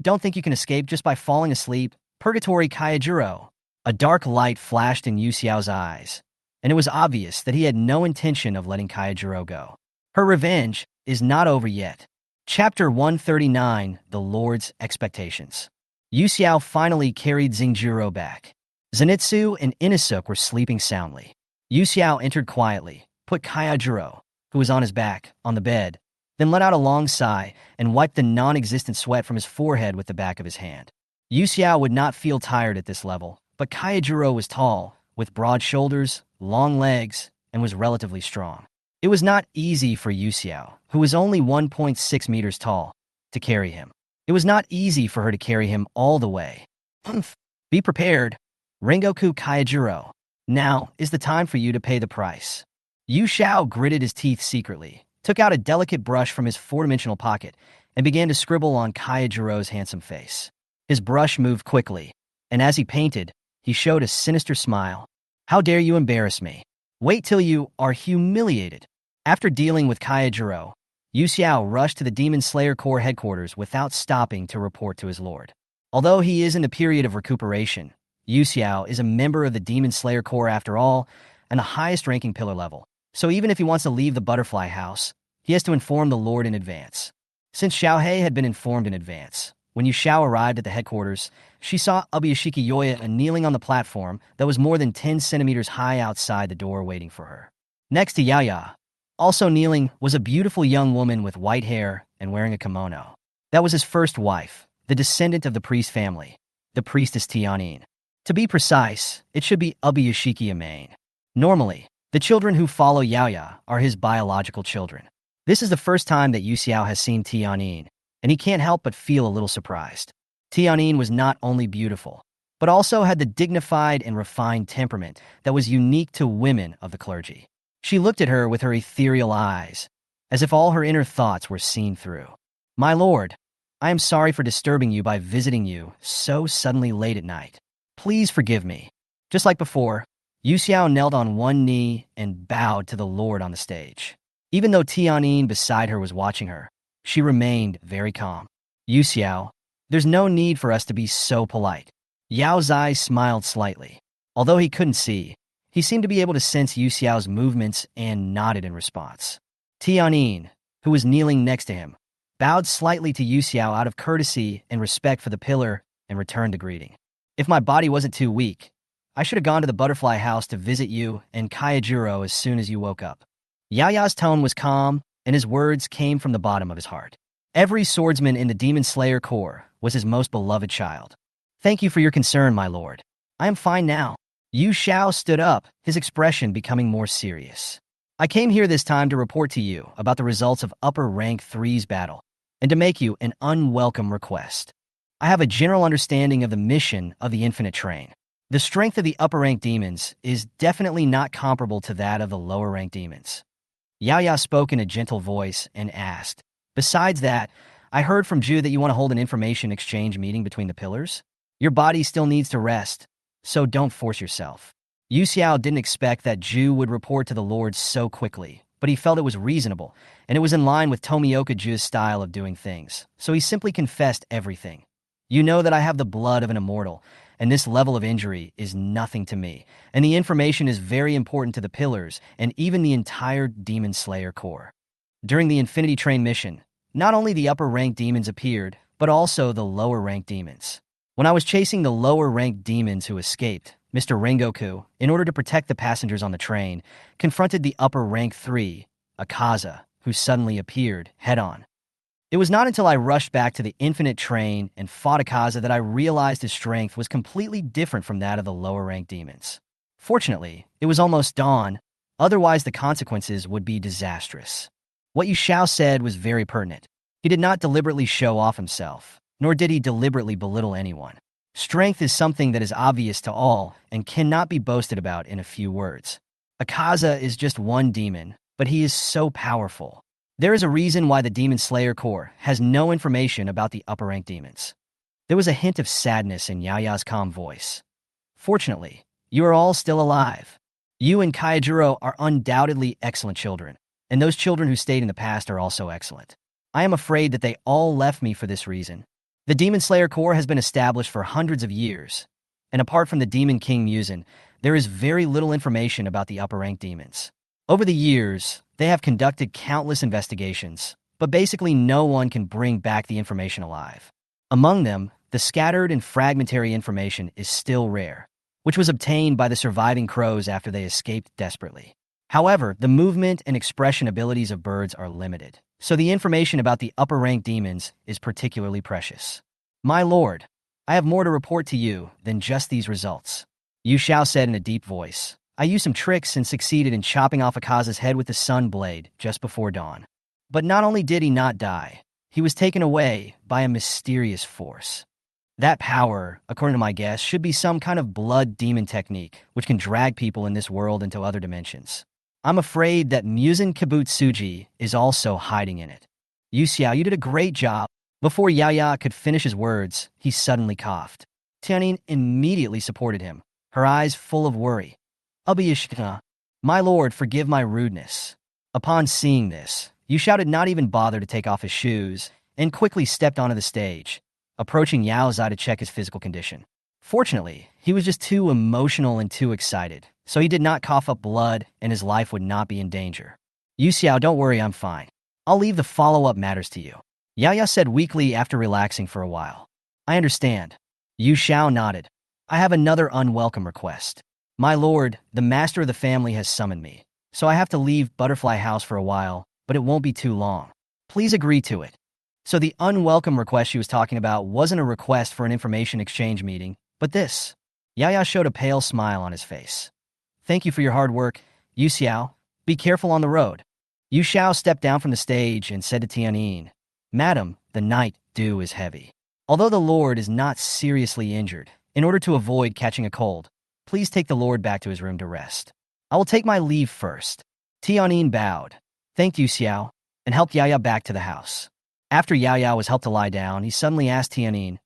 Don't think you can escape just by falling asleep, Purgatory Kaijiro." A dark light flashed in Yu Xiao's eyes, and it was obvious that he had no intention of letting Kaijiro go. Her revenge, is not over yet. Chapter 139, The Lord's Expectations. Yu Xiao finally carried Xingjiro back. Zenitsu and Inusuke were sleeping soundly. Yu Xiao entered quietly, put Kaijiro, who was on his back, on the bed, then let out a long sigh and wiped the non-existent sweat from his forehead with the back of his hand. Yu Xiao would not feel tired at this level, but Kaijiro was tall, with broad shoulders, long legs, and was relatively strong. It was not easy for Yu Xiao, who was only 1.6 meters tall, to carry him. It was not easy for her to carry him all the way. Humph. Be prepared, Rengoku Kaijiro. Now is the time for you to pay the price. Yu Xiao gritted his teeth secretly, took out a delicate brush from his four-dimensional pocket, and began to scribble on Kaijiro's handsome face. His brush moved quickly, and as he painted, he showed a sinister smile. How dare you embarrass me? Wait till you are humiliated. After dealing with Kaijiro, Yu Xiao rushed to the Demon Slayer Corps headquarters without stopping to report to his lord. Although he is in a period of recuperation, Yu Xiao is a member of the Demon Slayer Corps after all, and the highest-ranking pillar level. So even if he wants to leave the Butterfly House, he has to inform the Lord in advance. Since Xiaohei had been informed in advance, when Yu Xiao arrived at the headquarters, she saw Ubuyashiki Yoya kneeling on the platform that was more than 10 centimeters high outside the door waiting for her. Next to Yaya, also kneeling, was a beautiful young woman with white hair and wearing a kimono. That was his first wife, the descendant of the priest family, the priestess Tianyin. To be precise, it should be Ubuyashiki Amain. Normally, the children who follow Yaoya are his biological children. This is the first time that Yu Xiao has seen Tianyin, and he can't help but feel a little surprised. Tianyin was not only beautiful, but also had the dignified and refined temperament that was unique to women of the clergy. She looked at her with her ethereal eyes, as if all her inner thoughts were seen through. My lord, I am sorry for disturbing you by visiting you so suddenly late at night. Please forgive me. Just like before, Yu Xiao knelt on one knee and bowed to the lord on the stage. Even though Tianyin beside her was watching her, she remained very calm. Yu Xiao, there's no need for us to be so polite. Yao Zai smiled slightly. Although he couldn't see, he seemed to be able to sense Yu Xiao's movements and nodded in response. Tianyin, who was kneeling next to him, bowed slightly to Yu Xiao out of courtesy and respect for the pillar and returned a greeting. If my body wasn't too weak, I should have gone to the Butterfly House to visit you and Kaijiro as soon as you woke up. Yaya's tone was calm, and his words came from the bottom of his heart. Every swordsman in the Demon Slayer Corps was his most beloved child. Thank you for your concern, my lord. I am fine now. Yu Xiao stood up, his expression becoming more serious. I came here this time to report to you about the results of Upper Rank 3's battle, and to make you an unwelcome request. I have a general understanding of the mission of the Infinite Train. The strength of the upper-rank demons is definitely not comparable to that of the lower-rank demons. Yaya spoke in a gentle voice and asked, besides that, I heard from Ju that you want to hold an information exchange meeting between the pillars? Your body still needs to rest, so don't force yourself. Yu Xiao didn't expect that Ju would report to the Lord so quickly, but he felt it was reasonable, and it was in line with Tomioka Ju's style of doing things, so he simply confessed everything. You know that I have the blood of an immortal, and this level of injury is nothing to me, and the information is very important to the pillars and even the entire Demon Slayer Corps. During the Infinity Train mission, not only the upper-ranked demons appeared, but also the lower-ranked demons. When I was chasing the lower-ranked demons who escaped, Mr. Rengoku, in order to protect the passengers on the train, confronted the upper-rank 3, Akaza, who suddenly appeared head-on. It was not until I rushed back to the Infinite Train and fought Akaza that I realized his strength was completely different from that of the lower-ranked demons. Fortunately, it was almost dawn, otherwise the consequences would be disastrous. What Yu Xiao said was very pertinent. He did not deliberately show off himself, nor did he deliberately belittle anyone. Strength is something that is obvious to all and cannot be boasted about in a few words. Akaza is just one demon, but he is so powerful. There is a reason why the Demon Slayer Corps has no information about the upper-ranked demons. There was a hint of sadness in Yaya's calm voice. Fortunately, you are all still alive. You and Kaijiro are undoubtedly excellent children, and those children who stayed in the past are also excellent. I am afraid that they all left me for this reason. The Demon Slayer Corps has been established for hundreds of years, and apart from the Demon King Musen, there is very little information about the upper-ranked demons. Over the years, They have conducted countless investigations, but basically no one can bring back the information alive. Among them, the scattered and fragmentary information is still rare, which was obtained by the surviving crows after they escaped desperately. However, the movement and expression abilities of birds are limited, so the information about the upper-ranked demons is particularly precious. My lord, I have more to report to you than just these results. Yu Xiao said in a deep voice. I used some tricks and succeeded in chopping off Akaza's head with the sun blade just before dawn. But not only did he not die, he was taken away by a mysterious force. That power, according to my guess, should be some kind of blood demon technique, which can drag people in this world into other dimensions. I'm afraid that Musen Kibutsuji is also hiding in it. Yu Xiao, you did a great job. Before Yaya could finish his words, he suddenly coughed. Tianyin immediately supported him, her eyes full of worry. Ubiyashka, my lord, forgive my rudeness. Upon seeing this, Yu Xiao did not even bother to take off his shoes and quickly stepped onto the stage, approaching Yao Zai to check his physical condition. Fortunately, he was just too emotional and too excited, so he did not cough up blood and his life would not be in danger. Yu Xiao, don't worry, I'm fine. I'll leave the follow-up matters to you. Yaya said weakly after relaxing for a while. I understand. Yu Xiao nodded. I have another unwelcome request. My lord, the master of the family has summoned me, so I have to leave Butterfly House for a while, but it won't be too long. Please agree to it. So the unwelcome request she was talking about wasn't a request for an information exchange meeting, but this. Yaya showed a pale smile on his face. Thank you for your hard work, Yu Xiao. Be careful on the road. Yu Xiao stepped down from the stage and said to Tianyin, Madam, the night dew is heavy. Although the lord is not seriously injured, in order to avoid catching a cold, please take the lord back to his room to rest. I will take my leave first. Tianyin bowed. Thank you, Xiao, and helped Yaya back to the house. After Yaya was helped to lie down, he suddenly asked Tianyin,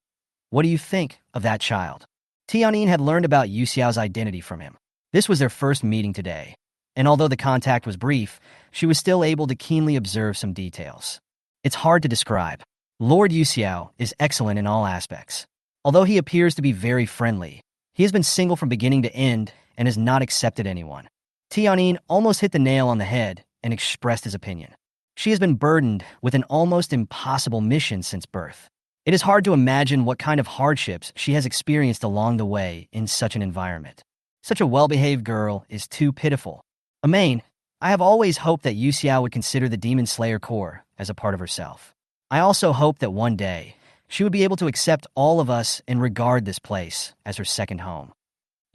What do you think of that child? Tianyin had learned about Yu Xiao's identity from him. This was their first meeting today, and although the contact was brief, she was still able to keenly observe some details. It's hard to describe. Lord Yu Xiao is excellent in all aspects. Although he appears to be very friendly, he has been single from beginning to end and has not accepted anyone. Tianyin almost hit the nail on the head and expressed his opinion. She has been burdened with an almost impossible mission since birth. It is hard to imagine what kind of hardships she has experienced along the way in such an environment. Such a well-behaved girl is too pitiful. Amain, I have always hoped that Yu Xiao would consider the Demon Slayer core as a part of herself. I also hope that one day she would be able to accept all of us and regard this place as her second home.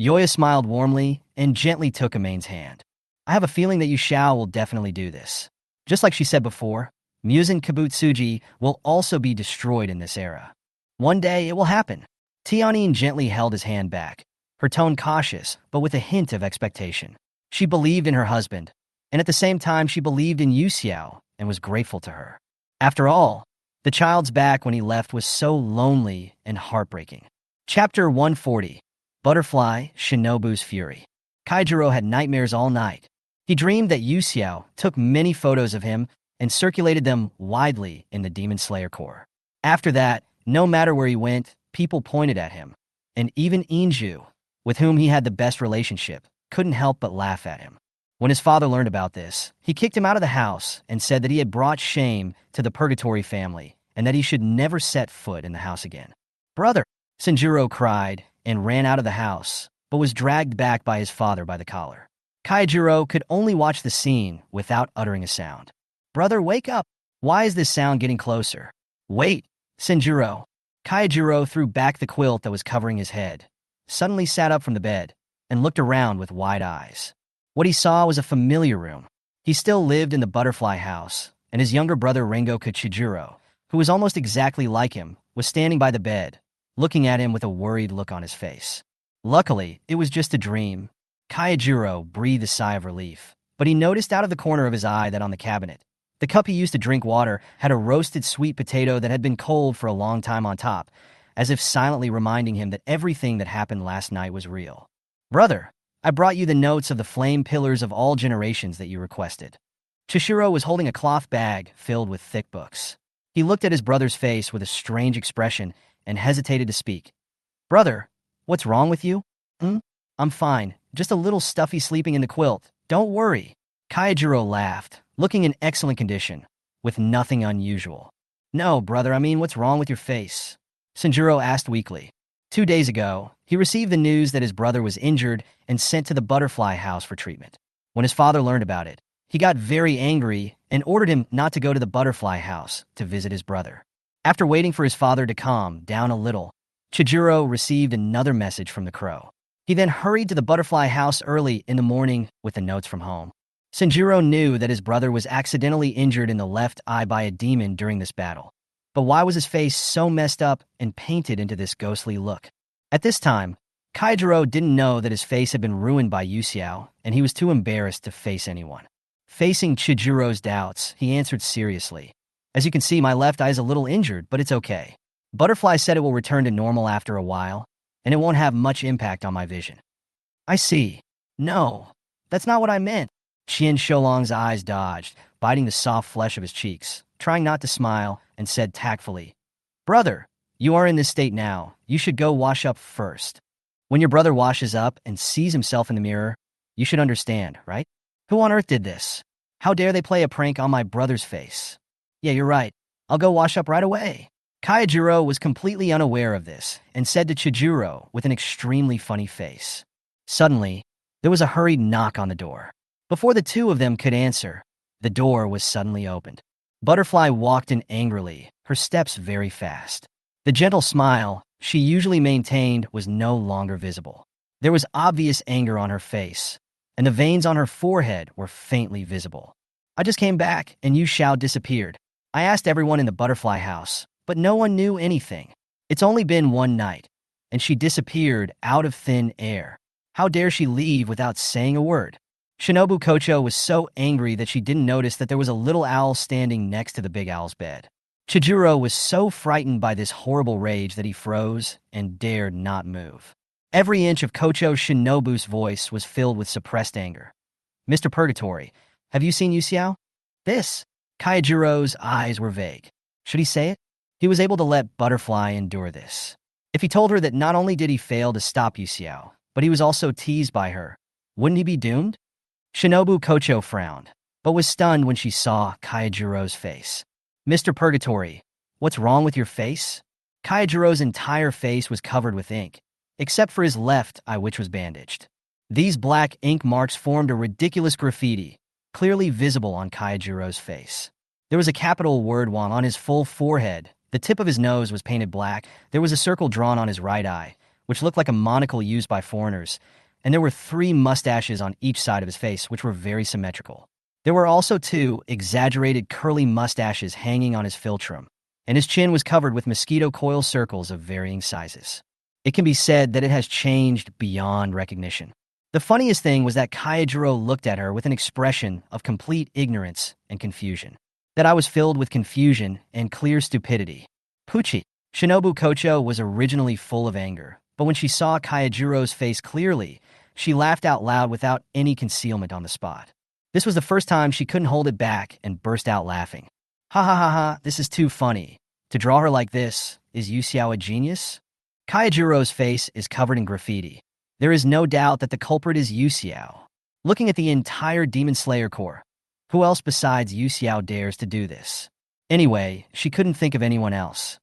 Yoya smiled warmly and gently took Amain's hand. I have a feeling that Yu Xiao will definitely do this. Just like she said before, Musen Kibutsuji will also be destroyed in this era. One day it will happen. Tianyin gently held his hand back, her tone cautious but with a hint of expectation. She believed in her husband, and at the same time she believed in Yu Xiao and was grateful to her. After all, the child's back when he left was so lonely and heartbreaking. Chapter 140. Butterfly, Shinobu's Fury. Kaijiro had nightmares all night. He dreamed that Yu Xiao took many photos of him and circulated them widely in the Demon Slayer Corps. After that, no matter where he went, people pointed at him. And even Inju, with whom he had the best relationship, couldn't help but laugh at him. When his father learned about this, he kicked him out of the house and said that he had brought shame to the Purgatory family and that he should never set foot in the house again. Brother! Sanjuro cried and ran out of the house, but was dragged back by his father by the collar. Kaijiro could only watch the scene without uttering a sound. Brother, wake up! Why is this sound getting closer? Wait! Sanjuro! Kaijiro threw back the quilt that was covering his head, suddenly sat up from the bed, and looked around with wide eyes. What he saw was a familiar room. He still lived in the Butterfly House, and his younger brother Rengo Kuchijiro, who was almost exactly like him, was standing by the bed, looking at him with a worried look on his face. Luckily, it was just a dream. Kaijiro breathed a sigh of relief, but he noticed out of the corner of his eye that on the cabinet, the cup he used to drink water had a roasted sweet potato that had been cold for a long time on top, as if silently reminding him that everything that happened last night was real. Brother, I brought you the notes of the flame pillars of all generations that you requested. Chishiro was holding a cloth bag filled with thick books. He looked at his brother's face with a strange expression and hesitated to speak. Brother, what's wrong with you? I'm fine, just a little stuffy sleeping in the quilt. Don't worry. Kaijiro laughed, looking in excellent condition, with nothing unusual. "No, brother, I mean, what's wrong with your face?" Sanjuro asked weakly. 2 days ago, he received the news that his brother was injured and sent to the butterfly house for treatment. When his father learned about it, he got very angry and ordered him not to go to the butterfly house to visit his brother. After waiting for his father to calm down a little, Chijiro received another message from the crow. He then hurried to the butterfly house early in the morning with the notes from home. Sanjiro knew that his brother was accidentally injured in the left eye by a demon during this battle. But why was his face so messed up and painted into this ghostly look? At this time, Kaijiro didn't know that his face had been ruined by Yuxiao, and he was too embarrassed to face anyone. Facing Chijiro's doubts, he answered seriously. "As you can see, my left eye is a little injured, but it's okay. Butterfly said it will return to normal after a while, and it won't have much impact on my vision." "I see. No, that's not what I meant." Qian Sholong's eyes dodged, biting the soft flesh of his cheeks, trying not to smile, and said tactfully, "Brother, you are in this state now. You should go wash up first. When your brother washes up and sees himself in the mirror, you should understand, right? Who on earth did this? How dare they play a prank on my brother's face? Yeah, you're right. I'll go wash up right away." Kaijiro was completely unaware of this and said to Chijiro with an extremely funny face. Suddenly, there was a hurried knock on the door. Before the two of them could answer, the door was suddenly opened. Butterfly walked in angrily, her steps very fast. The gentle smile she usually maintained was no longer visible. There was obvious anger on her face, and the veins on her forehead were faintly visible. "I just came back, and Yu Xiao disappeared. I asked everyone in the butterfly house, but no one knew anything. It's only been one night, and she disappeared out of thin air. How dare she leave without saying a word?" Shinobu Kocho was so angry that she didn't notice that there was a little owl standing next to the big owl's bed. Chijiro was so frightened by this horrible rage that he froze and dared not move. Every inch of Kocho Shinobu's voice was filled with suppressed anger. "Mr. Purgatory, have you seen Yuxiao?" "This?" Kaijiro's eyes were vague. Should he say it? He was able to let Butterfly endure this. If he told her that not only did he fail to stop Yuxiao, but he was also teased by her, wouldn't he be doomed? Shinobu Kocho frowned, but was stunned when she saw Kaijiro's face. "Mr. Purgatory, what's wrong with your face?" Kaijiro's entire face was covered with ink, except for his left eye, which was bandaged. These black ink marks formed a ridiculous graffiti, clearly visible on Kaijiro's face. There was a capital word "Wan" on his full forehead. The tip of his nose was painted black. There was a circle drawn on his right eye, which looked like a monocle used by foreigners, and there were 3 mustaches on each side of his face, which were very symmetrical. There were also 2 exaggerated curly mustaches hanging on his philtrum, and his chin was covered with mosquito coil circles of varying sizes. It can be said that it has changed beyond recognition. The funniest thing was that Kaijiro looked at her with an expression of complete ignorance and confusion. That I was filled with confusion and clear stupidity. Pucci. Shinobu Kocho was originally full of anger, but when she saw Kaijiro's face clearly, she laughed out loud without any concealment on the spot. This was the first time she couldn't hold it back and burst out laughing. "Ha ha ha ha, this is too funny. To draw her like this, is Yuxiao a genius?" Kaijiro's face is covered in graffiti. There is no doubt that the culprit is Yuxiao. Looking at the entire Demon Slayer Corps, who else besides Yuxiao dares to do this? Anyway, she couldn't think of anyone else.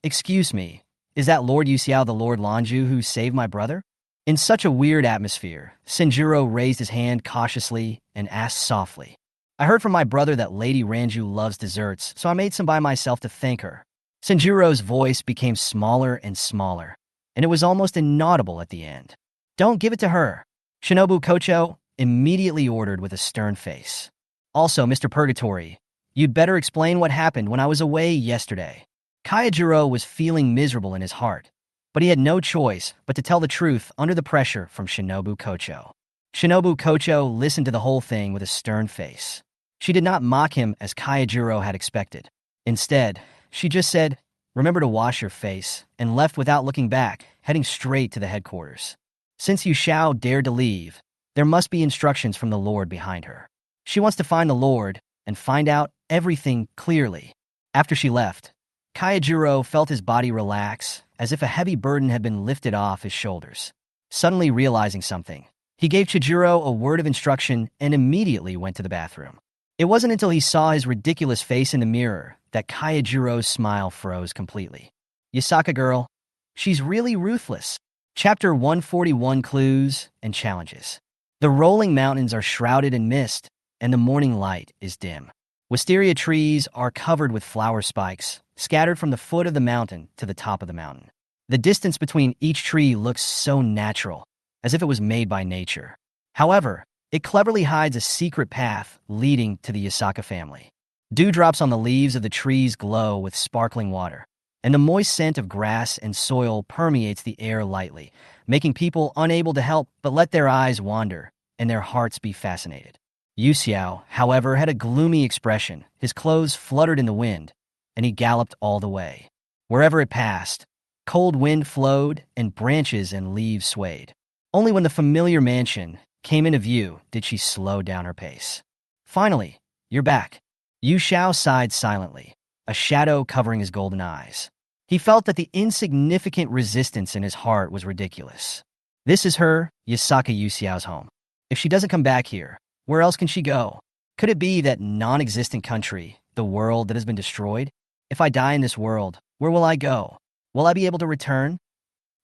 Excuse me, is that Lord Yuxiao the Lord Lanju who saved my brother?" In such a weird atmosphere, Senjuro raised his hand cautiously and asked softly, "I heard from my brother that Lady Ranju loves desserts, so I made some by myself to thank her." Senjuro's voice became smaller and smaller, and it was almost inaudible at the end. "Don't give it to her," Shinobu Kocho immediately ordered with a stern face. "Also, Mr. Purgatory, you'd better explain what happened when I was away yesterday." Kaijiro was feeling miserable in his heart, but he had no choice but to tell the truth under the pressure from Shinobu Kocho. Shinobu Kocho listened to the whole thing with a stern face. She did not mock him as Kaijiro had expected. Instead, she just said, "Remember to wash your face," and left without looking back, heading straight to the headquarters. Since Yu Xiao dared to leave, there must be instructions from the Lord behind her. She wants to find the Lord and find out everything clearly. After she left, Kaijiro felt his body relax, as if a heavy burden had been lifted off his shoulders. Suddenly realizing something, he gave Chijiro a word of instruction and immediately went to the bathroom. It wasn't until he saw his ridiculous face in the mirror that Kayajiro's smile froze completely. Yasaka girl, she's really ruthless. Chapter 141, Clues and Challenges. The rolling mountains are shrouded in mist, and the morning light is dim. Wisteria trees are covered with flower spikes, scattered from the foot of the mountain to the top of the mountain. The distance between each tree looks so natural, as if it was made by nature. However, it cleverly hides a secret path leading to the Yasaka family. Dewdrops on the leaves of the trees glow with sparkling water, and the moist scent of grass and soil permeates the air lightly, making people unable to help but let their eyes wander and their hearts be fascinated. Yu Xiao, however, had a gloomy expression. His clothes fluttered in the wind, and he galloped all the way. Wherever it passed, cold wind flowed and branches and leaves swayed. Only when the familiar mansion came into view did she slow down her pace. Finally, you're back. Yu Xiao sighed silently, a shadow covering his golden eyes. He felt that the insignificant resistance in his heart was ridiculous. This is her, Yasaka Yu Xiao's home. If she doesn't come back here, where else can she go? Could it be that non-existent country, the world that has been destroyed? If I die in this world, where will I go? Will I be able to return?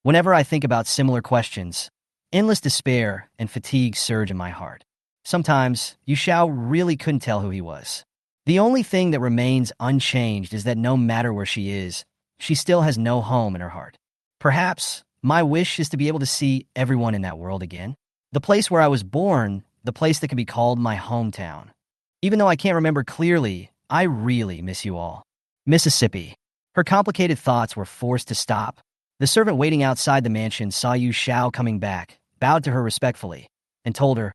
Whenever I think about similar questions, endless despair and fatigue surge in my heart. Sometimes, Yu Xiao really couldn't tell who he was. The only thing that remains unchanged is that no matter where she is, she still has no home in her heart. Perhaps my wish is to be able to see everyone in that world again. The place where I was born, the place that can be called my hometown. Even though I can't remember clearly, I really miss you all. Mississippi. Her complicated thoughts were forced to stop. The servant waiting outside the mansion saw Yu Xiao coming back, bowed to her respectfully, and told her,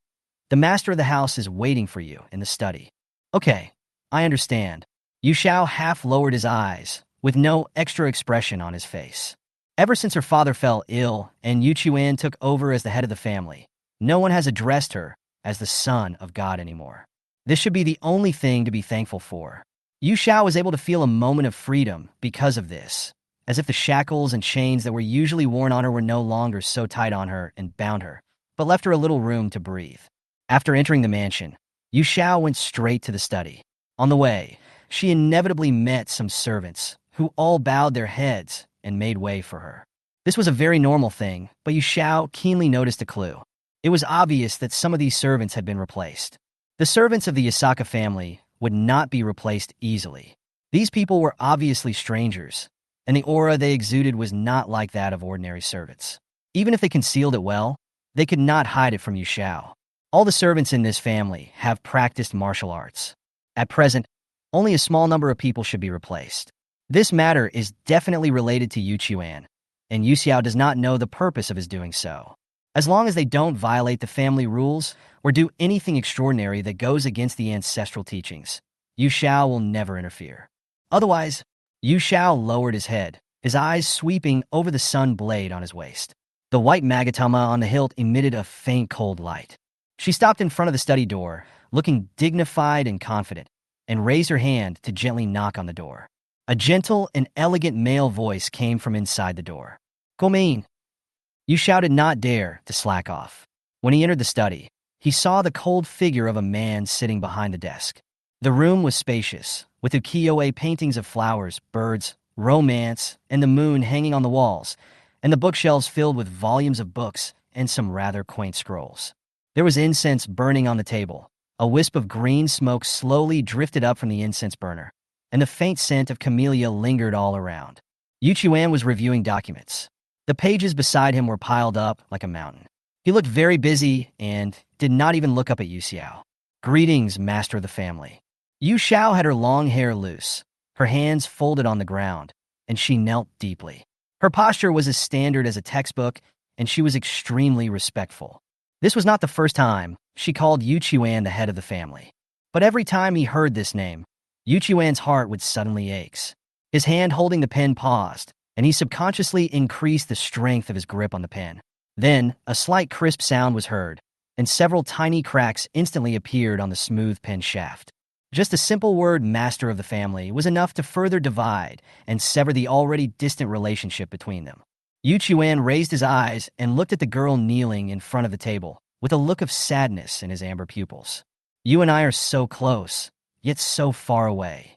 "The master of the house is waiting for you in the study." Okay, I understand. Yu Xiao half lowered his eyes, with no extra expression on his face. Ever since her father fell ill and Yu Chuan took over as the head of the family, no one has addressed her as the son of God anymore. This should be the only thing to be thankful for. Yu Xiao was able to feel a moment of freedom because of this, as if the shackles and chains that were usually worn on her were no longer so tight on her and bound her, but left her a little room to breathe. After entering the mansion, Yu Xiao went straight to the study. On the way, she inevitably met some servants, who all bowed their heads and made way for her. This was a very normal thing, but Yu Xiao keenly noticed a clue. It was obvious that some of these servants had been replaced. The servants of the Yasaka family would not be replaced easily. These people were obviously strangers, and the aura they exuded was not like that of ordinary servants. Even if they concealed it well, they could not hide it from Yu Xiao. All the servants in this family have practiced martial arts. At present, only a small number of people should be replaced. This matter is definitely related to Yu Chuan, and Yu Xiao does not know the purpose of his doing so. As long as they don't violate the family rules or do anything extraordinary that goes against the ancestral teachings, Yu Xiao will never interfere. Otherwise, Yu Xiao lowered his head, his eyes sweeping over the sun blade on his waist. The white magatama on the hilt emitted a faint cold light. She stopped in front of the study door, looking dignified and confident, and raised her hand to gently knock on the door. A gentle and elegant male voice came from inside the door. "Come in." Yu Xiao did not dare to slack off. When he entered the study, he saw the cold figure of a man sitting behind the desk. The room was spacious, with ukiyo-e paintings of flowers, birds, romance, and the moon hanging on the walls, and the bookshelves filled with volumes of books and some rather quaint scrolls. There was incense burning on the table. A wisp of green smoke slowly drifted up from the incense burner, and the faint scent of camellia lingered all around. Yu Chuan was reviewing documents. The pages beside him were piled up like a mountain. He looked very busy and did not even look up at Yu Xiao. "Greetings, master of the family." Yu Xiao had her long hair loose, her hands folded on the ground, and she knelt deeply. Her posture was as standard as a textbook, and she was extremely respectful. This was not the first time she called Yu Chuan the head of the family. But every time he heard this name, Yu Chuan's heart would suddenly ache. His hand holding the pen paused, and he subconsciously increased the strength of his grip on the pen. Then, a slight crisp sound was heard, and several tiny cracks instantly appeared on the smooth pen shaft. Just the simple word "master of the family" was enough to further divide and sever the already distant relationship between them. Yu Chuan raised his eyes and looked at the girl kneeling in front of the table, with a look of sadness in his amber pupils. You and I are so close, yet so far away.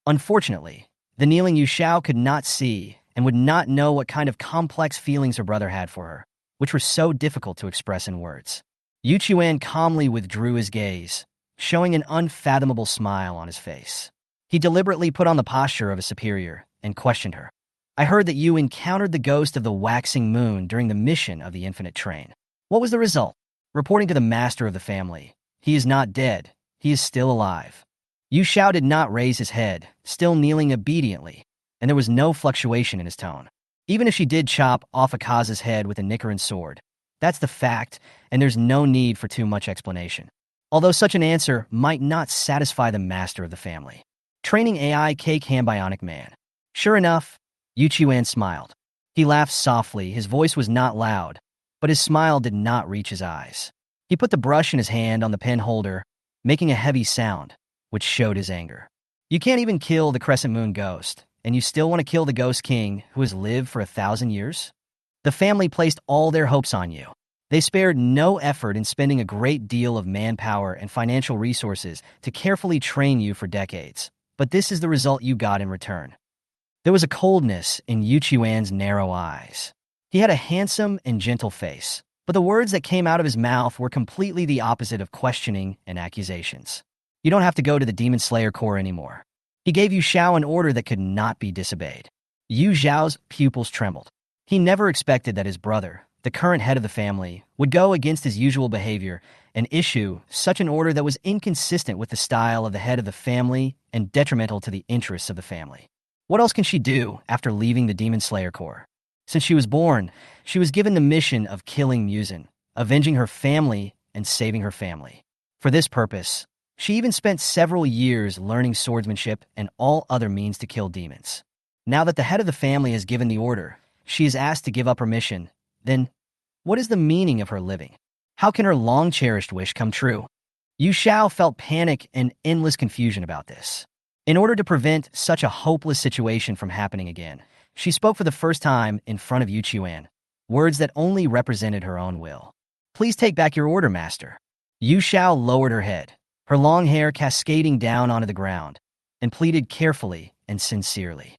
Unfortunately, the kneeling Yu Xiao could not see and would not know what kind of complex feelings her brother had for her, which were so difficult to express in words. Yu Chuan calmly withdrew his gaze, showing an unfathomable smile on his face. He deliberately put on the posture of a superior and questioned her. I heard that you encountered the ghost of the waxing moon during the mission of the infinite train. What was the result? Reporting to the master of the family, he is not dead, he is still alive. Yu Xiao did not raise his head, still kneeling obediently, and there was no fluctuation in his tone. Even if she did chop off Akaza's head with a Nicaran sword, that's the fact, and there's no need for too much explanation. Although such an answer might not satisfy the master of the family. Training AI Cake Hand Bionic Man. Sure enough, Yu Chuan smiled. He laughed softly, his voice was not loud, but his smile did not reach his eyes. He put the brush in his hand on the pen holder, making a heavy sound, which showed his anger. You can't even kill the Crescent Moon Ghost, and you still want to kill the Ghost King who has lived for 1,000 years? The family placed all their hopes on you. They spared no effort in spending a great deal of manpower and financial resources to carefully train you for decades. But this is the result you got in return. There was a coldness in Yu Chuan's narrow eyes. He had a handsome and gentle face, but the words that came out of his mouth were completely the opposite of questioning and accusations. You don't have to go to the Demon Slayer Corps anymore. He gave Yu Xiao an order that could not be disobeyed. Yu Xiao's pupils trembled. He never expected that his brother, the current head of the family, would go against his usual behavior and issue such an order that was inconsistent with the style of the head of the family and detrimental to the interests of the family. What else can she do after leaving the Demon Slayer Corps? Since she was born, she was given the mission of killing Muzan, avenging her family and saving her family. For this purpose, she even spent several years learning swordsmanship and all other means to kill demons. Now that the head of the family has given the order, she is asked to give up her mission. Then, what is the meaning of her living? How can her long-cherished wish come true? Yu Xiao felt panic and endless confusion about this. In order to prevent such a hopeless situation from happening again, she spoke for the first time in front of Yu Chuan, words that only represented her own will. Please take back your order, master. Yu Xiao lowered her head, her long hair cascading down onto the ground, and pleaded carefully and sincerely.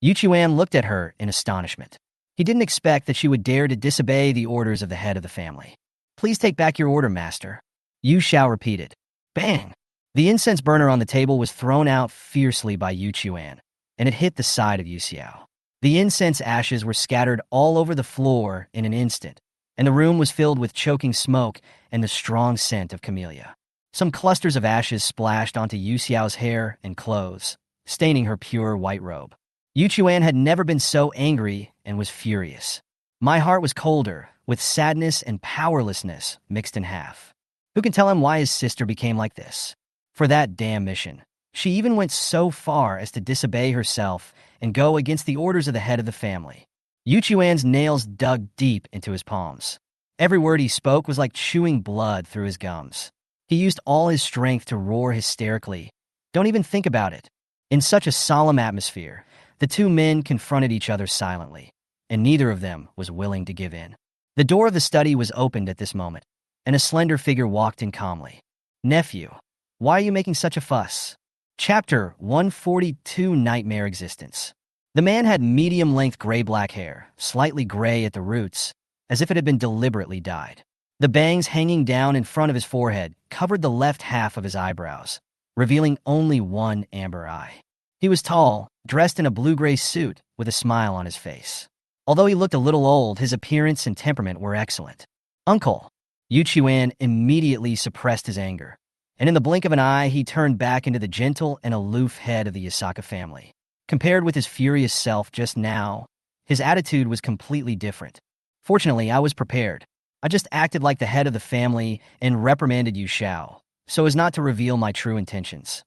Yu Chuan looked at her in astonishment. He didn't expect that she would dare to disobey the orders of the head of the family. Please take back your order, master. Yu Xiao repeated. Bang! The incense burner on the table was thrown out fiercely by Yu Chuan, and it hit the side of Yu Xiao. The incense ashes were scattered all over the floor in an instant, and the room was filled with choking smoke and the strong scent of camellia. Some clusters of ashes splashed onto Yu Xiao's hair and clothes, staining her pure white robe. Yu Chuan had never been so angry and was furious. My heart was colder, with sadness and powerlessness mixed in half. Who can tell him why his sister became like this? For that damn mission, she even went so far as to disobey herself and go against the orders of the head of the family. Yu Chuan's nails dug deep into his palms. Every word he spoke was like chewing blood through his gums. He used all his strength to roar hysterically. Don't even think about it. In such a solemn atmosphere, the two men confronted each other silently, and neither of them was willing to give in. The door of the study was opened at this moment, and a slender figure walked in calmly. Nephew, why are you making such a fuss? Chapter 142, Nightmare Existence. The man had medium-length gray-black hair, slightly gray at the roots, as if it had been deliberately dyed. The bangs hanging down in front of his forehead covered the left half of his eyebrows, revealing only one amber eye. He was tall, dressed in a blue-gray suit, with a smile on his face. Although he looked a little old, his appearance and temperament were excellent. Uncle! Yu Chuan immediately suppressed his anger, and in the blink of an eye he turned back into the gentle and aloof head of the Yasaka family. Compared with his furious self just now, his attitude was completely different. Fortunately, I was prepared. I just acted like the head of the family and reprimanded Yu Xiao, so as not to reveal my true intentions.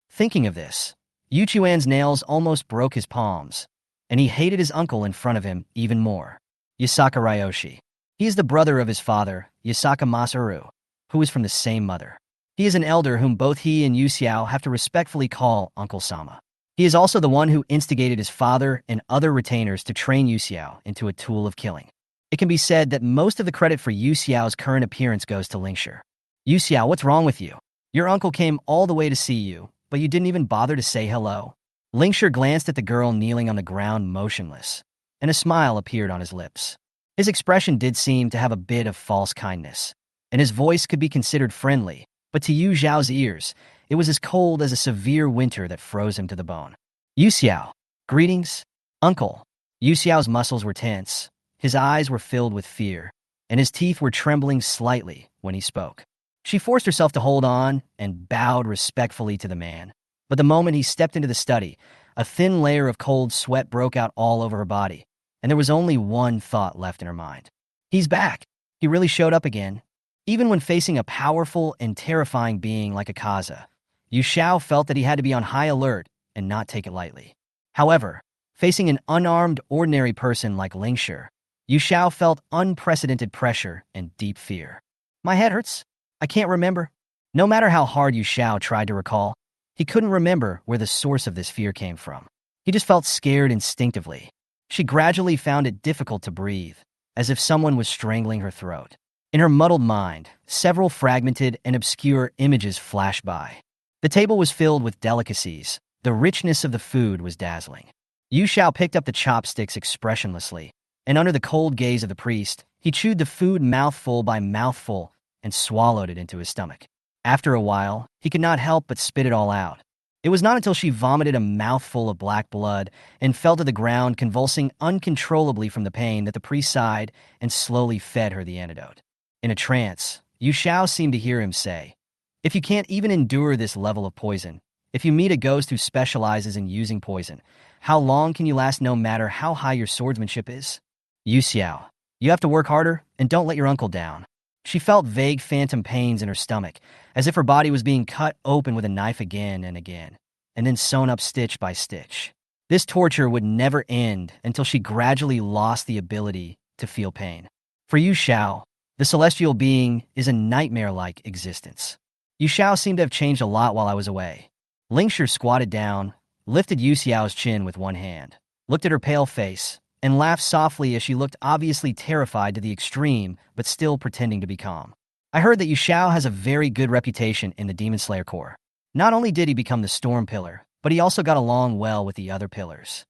Thinking of this, Yu Chuan's nails almost broke his palms, and he hated his uncle in front of him even more. Yasaka Ryoshi. He is the brother of his father, Yasaka Masaru, who is from the same mother. He is an elder whom both he and Yu Xiao have to respectfully call Uncle Sama. He is also the one who instigated his father and other retainers to train Yu Xiao into a tool of killing. It can be said that most of the credit for Yu Xiao's current appearance goes to Lingshi. Yu Xiao, what's wrong with you? Your uncle came all the way to see you, but you didn't even bother to say hello. Lingshire glanced at the girl kneeling on the ground motionless, and a smile appeared on his lips. His expression did seem to have a bit of false kindness, and his voice could be considered friendly, but to Yu Zhao's ears, it was as cold as a severe winter that froze him to the bone. Yu Xiao, greetings, uncle. Yu Xiao's muscles were tense, his eyes were filled with fear, and his teeth were trembling slightly when he spoke. She forced herself to hold on and bowed respectfully to the man. But the moment he stepped into the study, a thin layer of cold sweat broke out all over her body, and there was only one thought left in her mind. He's back. He really showed up again. Even when facing a powerful and terrifying being like Akaza, Yu Xiao felt that he had to be on high alert and not take it lightly. However, facing an unarmed, ordinary person like Lingshire, Yu Xiao felt unprecedented pressure and deep fear. My head hurts. I can't remember. No matter how hard Yu Xiao tried to recall, he couldn't remember where the source of this fear came from. He just felt scared instinctively. She gradually found it difficult to breathe, as if someone was strangling her throat. In her muddled mind, several fragmented and obscure images flashed by. The table was filled with delicacies. The richness of the food was dazzling. Yu Xiao picked up the chopsticks expressionlessly, and under the cold gaze of the priest, he chewed the food mouthful by mouthful and swallowed it into his stomach. After a while, he could not help but spit it all out. It was not until she vomited a mouthful of black blood and fell to the ground convulsing uncontrollably from the pain that the priest sighed and slowly fed her the antidote. In a trance, Yu Xiao seemed to hear him say, "If you can't even endure this level of poison, if you meet a ghost who specializes in using poison, how long can you last no matter how high your swordsmanship is? Yu Xiao, you have to work harder and don't let your uncle down." She felt vague phantom pains in her stomach, as if her body was being cut open with a knife again and again, and then sewn up stitch by stitch. This torture would never end until she gradually lost the ability to feel pain. For Yu Xiao, the celestial being is a nightmare-like existence. Yu Xiao seemed to have changed a lot while I was away. Lingshire squatted down, lifted Yu Xiao's chin with one hand, looked at her pale face, and laughed softly as she looked obviously terrified to the extreme, but still pretending to be calm. I heard that Yu Xiao has a very good reputation in the Demon Slayer Corps. Not only did he become the Storm Pillar, but he also got along well with the other pillars.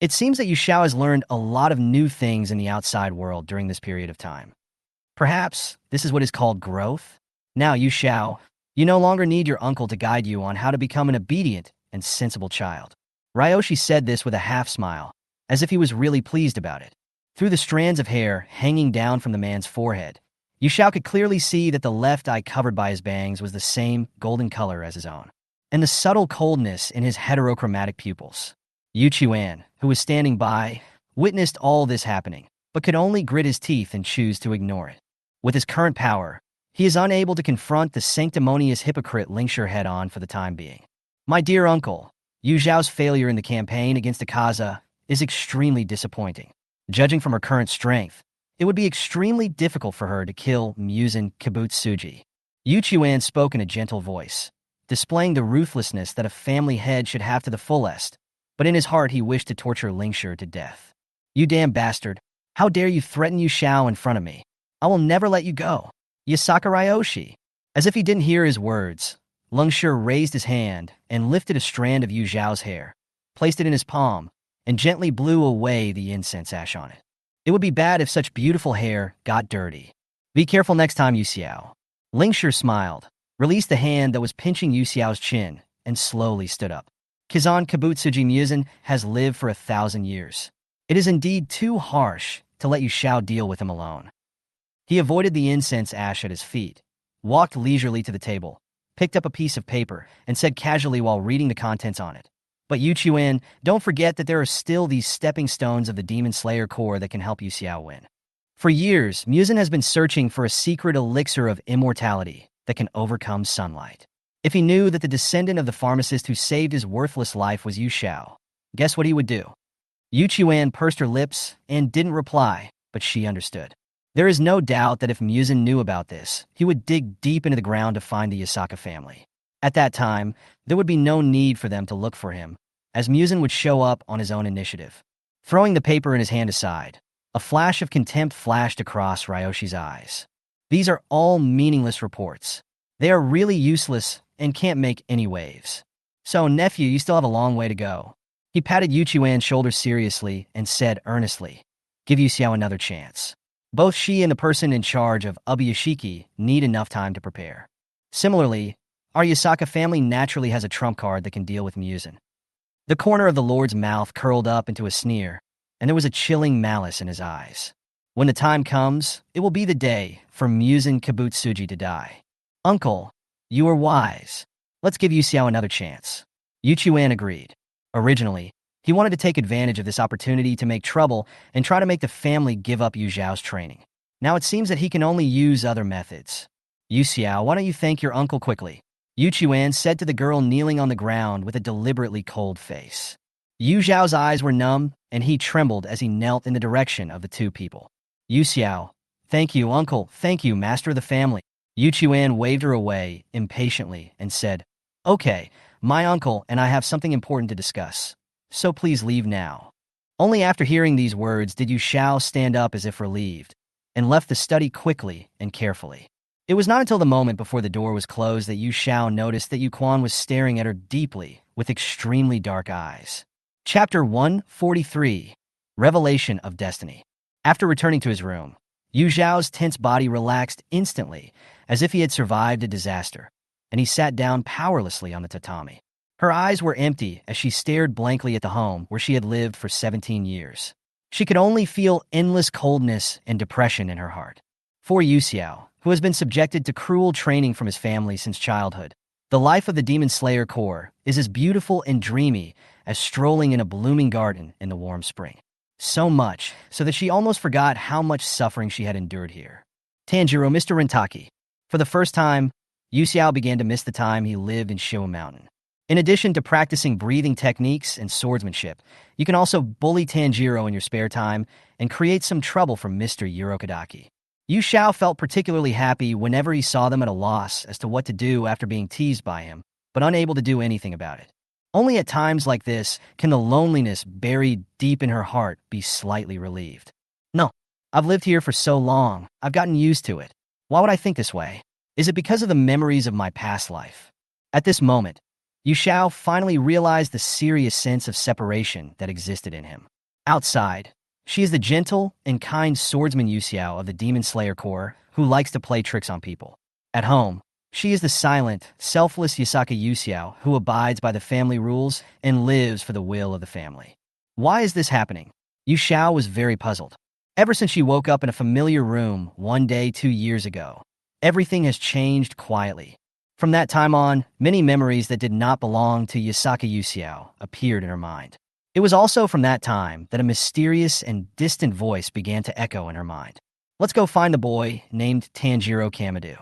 It seems that Yu Xiao has learned a lot of new things in the outside world during this period of time. Perhaps this is what is called growth? Now, Yu Xiao, you no longer need your uncle to guide you on how to become an obedient and sensible child. Ryoshi said this with a half-smile, as if he was really pleased about it. Through the strands of hair hanging down from the man's forehead, Yu Xiao could clearly see that the left eye covered by his bangs was the same golden color as his own, and the subtle coldness in his heterochromatic pupils. Yu Chuan, who was standing by, witnessed all this happening, but could only grit his teeth and choose to ignore it. With his current power, he is unable to confront the sanctimonious hypocrite Lingshire head-on for the time being. My dear uncle, Yu Zhao's failure in the campaign against Akaza is extremely disappointing. Judging from her current strength, it would be extremely difficult for her to kill Muzan Kibutsuji. Yu Chuan spoke in a gentle voice, displaying the ruthlessness that a family head should have to the fullest, but in his heart he wished to torture Lingshire to death. You damn bastard, how dare you threaten Yu Xiao in front of me? I will never let you go. Yasaka Ryoshi. As if he didn't hear his words, Lingshire raised his hand and lifted a strand of Yu Zhao's hair, placed it in his palm, and gently blew away the incense ash on it. It would be bad if such beautiful hair got dirty. Be careful next time, Yu Xiao. Lingshire smiled, released the hand that was pinching Yu Xiao's chin, and slowly stood up. Kizan Kibutsuji Muzan has lived for 1,000 years. It is indeed too harsh to let Yu Xiao deal with him alone. He avoided the incense ash at his feet, walked leisurely to the table, picked up a piece of paper, and said casually while reading the contents on it, "But Yu Chuan, don't forget that there are still these stepping stones of the Demon Slayer Corps that can help Yu Xiao win." For years, Muzan has been searching for a secret elixir of immortality that can overcome sunlight. If he knew that the descendant of the pharmacist who saved his worthless life was Yu Xiao, guess what he would do? Yu Chuan pursed her lips and didn't reply, but she understood. There is no doubt that if Muzan knew about this, he would dig deep into the ground to find the Yasaka family. At that time, there would be no need for them to look for him, as Muzan would show up on his own initiative. Throwing the paper in his hand aside, a flash of contempt flashed across Ryoshi's eyes. These are all meaningless reports. They are really useless and can't make any waves. So, nephew, you still have a long way to go. He patted Yu Chuan's shoulder seriously and said earnestly, give Yu Xiao another chance. Both she and the person in charge of Ubuyashiki need enough time to prepare. Similarly, our Yasaka family naturally has a trump card that can deal with Muzan. The corner of the Lord's mouth curled up into a sneer, and there was a chilling malice in his eyes. When the time comes, it will be the day for Muzan Kabutsuji to die. Uncle, you are wise. Let's give Yu Xiao another chance. Yu Chuan agreed. Originally, he wanted to take advantage of this opportunity to make trouble and try to make the family give up Yu Zhao's training. Now it seems that he can only use other methods. Yu Xiao, why don't you thank your uncle quickly? Yu Chuan said to the girl kneeling on the ground with a deliberately cold face. Yu Zhao's eyes were numb, and he trembled as he knelt in the direction of the two people. Yu Xiao, thank you, uncle, thank you, master of the family. Yu Chuan waved her away impatiently and said, okay, my uncle and I have something important to discuss, so please leave now. Only after hearing these words did Yu Xiao stand up as if relieved, and left the study quickly and carefully. It was not until the moment before the door was closed that Yu Xiao noticed that Yu Quan was staring at her deeply with extremely dark eyes. Chapter 143, Revelation of Destiny. After returning to his room, Yu Zhao's tense body relaxed instantly, as if he had survived a disaster, and he sat down powerlessly on the tatami. Her eyes were empty as she stared blankly at the home where she had lived for 17 years. She could only feel endless coldness and depression in her heart. For Yu Xiao, who has been subjected to cruel training from his family since childhood, the life of the Demon Slayer Corps is as beautiful and dreamy as strolling in a blooming garden in the warm spring. So much, so that she almost forgot how much suffering she had endured here. Tanjiro, Mr. Rentaki. For the first time, Yu Xiao began to miss the time he lived in Shio Mountain. In addition to practicing breathing techniques and swordsmanship, you can also bully Tanjiro in your spare time and create some trouble for Mr. Urokodaki. Yu Xiao felt particularly happy whenever he saw them at a loss as to what to do after being teased by him, but unable to do anything about it. Only at times like this can the loneliness buried deep in her heart be slightly relieved. No, I've lived here for so long, I've gotten used to it. Why would I think this way? Is it because of the memories of my past life? At this moment, Yu Xiao finally realized the serious sense of separation that existed in him. Outside, she is the gentle and kind swordsman Yu Xiao of the Demon Slayer Corps who likes to play tricks on people. At home, she is the silent, selfless Yasaka Yu Xiao who abides by the family rules and lives for the will of the family. Why is this happening? Yu Xiao was very puzzled. Ever since she woke up in a familiar room one day 2 years ago, everything has changed quietly. From that time on, many memories that did not belong to Yasaka Yu Xiao appeared in her mind. It was also from that time that a mysterious and distant voice began to echo in her mind. Let's go find the boy named Tanjiro Kamadu.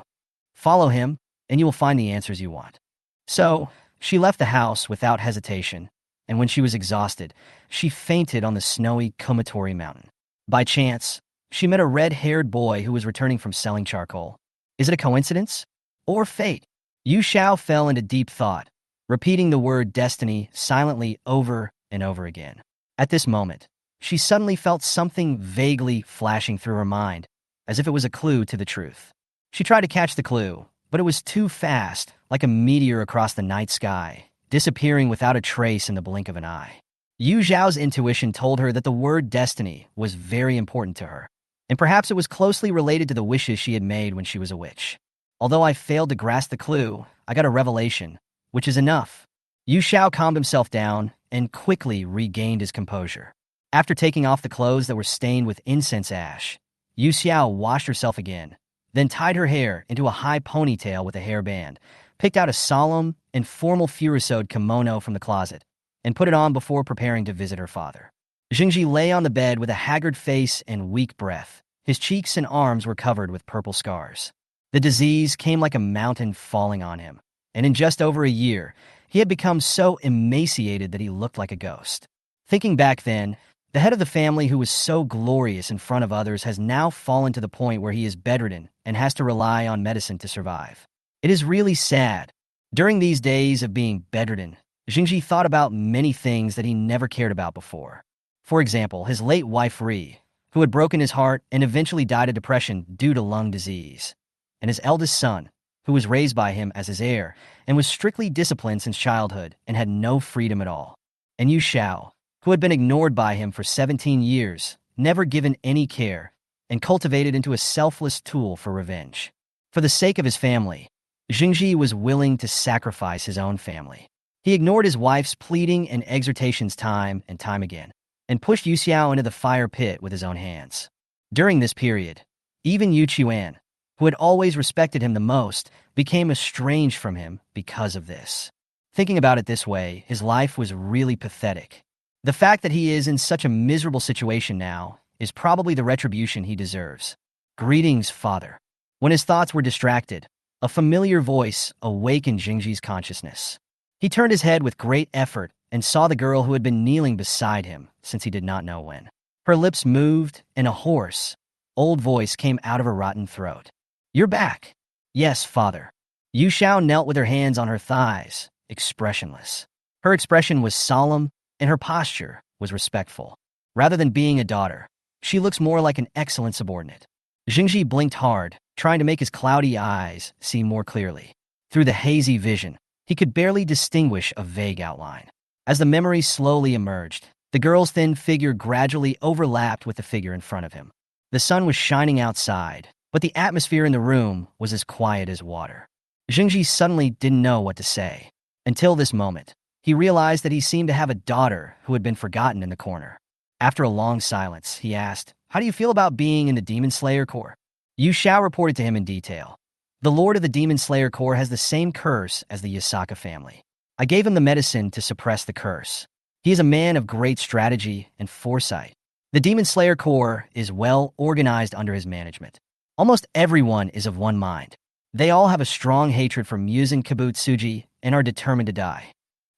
Follow him, and you will find the answers you want. So, she left the house without hesitation, and when she was exhausted, she fainted on the snowy Kumatori mountain. By chance, she met a red-haired boy who was returning from selling charcoal. Is it a coincidence? Or fate? Yu Xiao fell into deep thought, repeating the word destiny silently over and over again. At this moment, she suddenly felt something vaguely flashing through her mind, as if it was a clue to the truth. She tried to catch the clue, but it was too fast, like a meteor across the night sky, disappearing without a trace in the blink of an eye. Yu Zhao's intuition told her that the word destiny was very important to her, and perhaps it was closely related to the wishes she had made when she was a witch. Although I failed to grasp the clue, I got a revelation, which is enough. Yu Xiao calmed himself down and quickly regained his composure. After taking off the clothes that were stained with incense ash, Yu Xiao washed herself again, then tied her hair into a high ponytail with a hairband, picked out a solemn and formal furosode kimono from the closet, and put it on before preparing to visit her father. Jingji lay on the bed with a haggard face and weak breath. His cheeks and arms were covered with purple scars. The disease came like a mountain falling on him, and in just over a year, he had become so emaciated that he looked like a ghost. Thinking back then, the head of the family who was so glorious in front of others has now fallen to the point where he is bedridden and has to rely on medicine to survive. It is really sad. During these days of being bedridden, Jingji thought about many things that he never cared about before. For example, his late wife Ri, who had broken his heart and eventually died of depression due to lung disease, and his eldest son, who was raised by him as his heir and was strictly disciplined since childhood and had no freedom at all. And Yu Xiao, who had been ignored by him for 17 years, never given any care, and cultivated into a selfless tool for revenge. For the sake of his family, Jingji was willing to sacrifice his own family. He ignored his wife's pleading and exhortations time and time again, and pushed Yu Xiao into the fire pit with his own hands. During this period, even Yu Qiuan, who had always respected him the most, became estranged from him because of this. Thinking about it this way, his life was really pathetic. The fact that he is in such a miserable situation now is probably the retribution he deserves. Greetings, father. When his thoughts were distracted, a familiar voice awakened Jingji's consciousness. He turned his head with great effort and saw the girl who had been kneeling beside him since he did not know when. Her lips moved, and a hoarse, old voice came out of her rotten throat. "You're back." "Yes, father." Yu Xiao knelt with her hands on her thighs, expressionless. Her expression was solemn, and her posture was respectful. Rather than being a daughter, she looks more like an excellent subordinate. Jingji blinked hard, trying to make his cloudy eyes see more clearly. Through the hazy vision, he could barely distinguish a vague outline. As the memory slowly emerged, the girl's thin figure gradually overlapped with the figure in front of him. The sun was shining outside, but the atmosphere in the room was as quiet as water. Jingji suddenly didn't know what to say. Until this moment, he realized that he seemed to have a daughter who had been forgotten in the corner. After a long silence, he asked, "How do you feel about being in the Demon Slayer Corps?" Yu Xiao reported to him in detail. "The Lord of the Demon Slayer Corps has the same curse as the Yasaka family. I gave him the medicine to suppress the curse. He is a man of great strategy and foresight. The Demon Slayer Corps is well organized under his management. Almost everyone is of one mind. They all have a strong hatred for Musen Kibutsuji and are determined to die.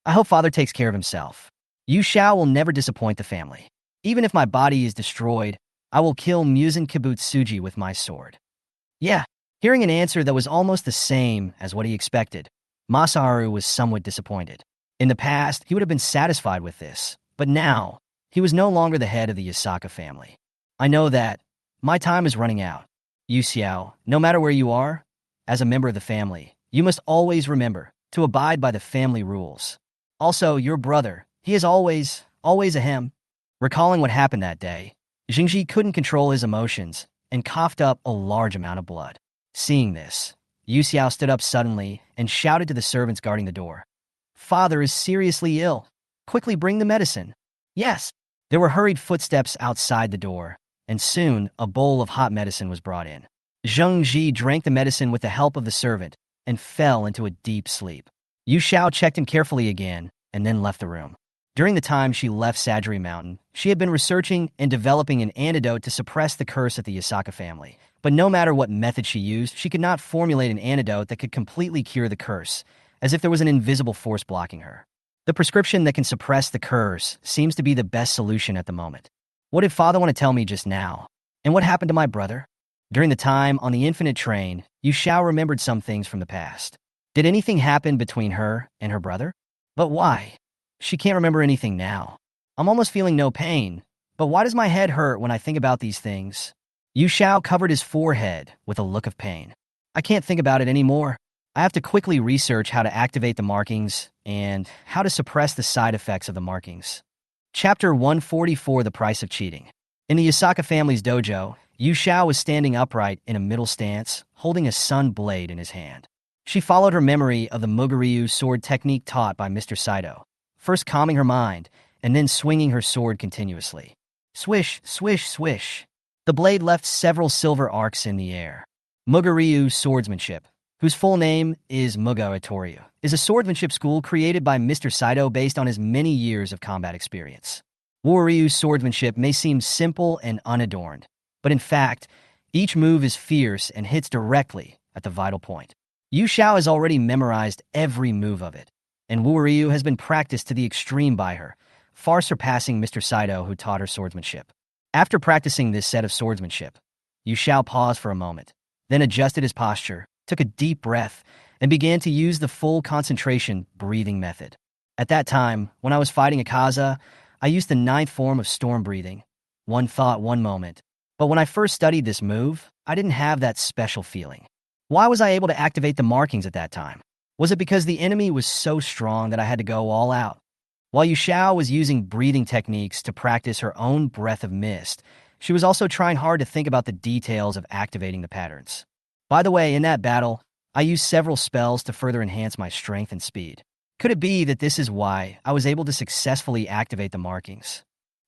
I hope father takes care of himself. Yu Xiao will never disappoint the family. Even if my body is destroyed, I will kill Musen Kibutsuji with my sword." Yeah, hearing an answer that was almost the same as what he expected, Masaharu was somewhat disappointed. In the past, he would have been satisfied with this, but now, he was no longer the head of the Yasaka family. "I know that. My time is running out. Yu Xiao, no matter where you are, as a member of the family, you must always remember to abide by the family rules. Also, your brother, he is always a him." Recalling what happened that day, Jingji couldn't control his emotions and coughed up a large amount of blood. Seeing this, Yu Xiao stood up suddenly and shouted to the servants guarding the door, "Father is seriously ill. Quickly bring the medicine." "Yes." There were hurried footsteps outside the door, and soon a bowl of hot medicine was brought in. Zheng Ji drank the medicine with the help of the servant and fell into a deep sleep. Yu Xiao checked him carefully again and then left the room. During the time she left Sajiri Mountain, she had been researching and developing an antidote to suppress the curse at the Yasaka family. But no matter what method she used, she could not formulate an antidote that could completely cure the curse, as if there was an invisible force blocking her. The prescription that can suppress the curse seems to be the best solution at the moment. What did father want to tell me just now? And what happened to my brother? During the time on the Infinite Train, Yu Xiao remembered some things from the past. Did anything happen between her and her brother? But why? She can't remember anything now. I'm almost feeling no pain, but why does my head hurt when I think about these things? Yu Xiao covered his forehead with a look of pain. I can't think about it anymore. I have to quickly research how to activate the markings and how to suppress the side effects of the markings. Chapter 144, The Price of Cheating. In the Yasaka family's dojo, Yu Xiao was standing upright in a middle stance, holding a sun blade in his hand. She followed her memory of the Mugaryu sword technique taught by Mr. Saito, first calming her mind and then swinging her sword continuously. Swish, swish, swish. The blade left several silver arcs in the air. Mugaryu swordsmanship, whose full name is Muga Itoryu, is a swordsmanship school created by Mr. Saito based on his many years of combat experience. Waryu swordsmanship may seem simple and unadorned, but in fact, each move is fierce and hits directly at the vital point. Yu Xiao has already memorized every move of it, and Waryu has been practiced to the extreme by her, far surpassing Mr. Saito who taught her swordsmanship. After practicing this set of swordsmanship, Yu Xiao paused for a moment, then adjusted his posture, took a deep breath, and began to use the full concentration breathing method. At that time, when I was fighting Akaza, I used the 9th form of storm breathing, one thought, one moment. But when I first studied this move, I didn't have that special feeling. Why was I able to activate the markings at that time? Was it because the enemy was so strong that I had to go all out? While Yu Xiao was using breathing techniques to practice her own breath of mist, she was also trying hard to think about the details of activating the patterns. By the way, in that battle, I used several spells to further enhance my strength and speed. Could it be that this is why I was able to successfully activate the markings?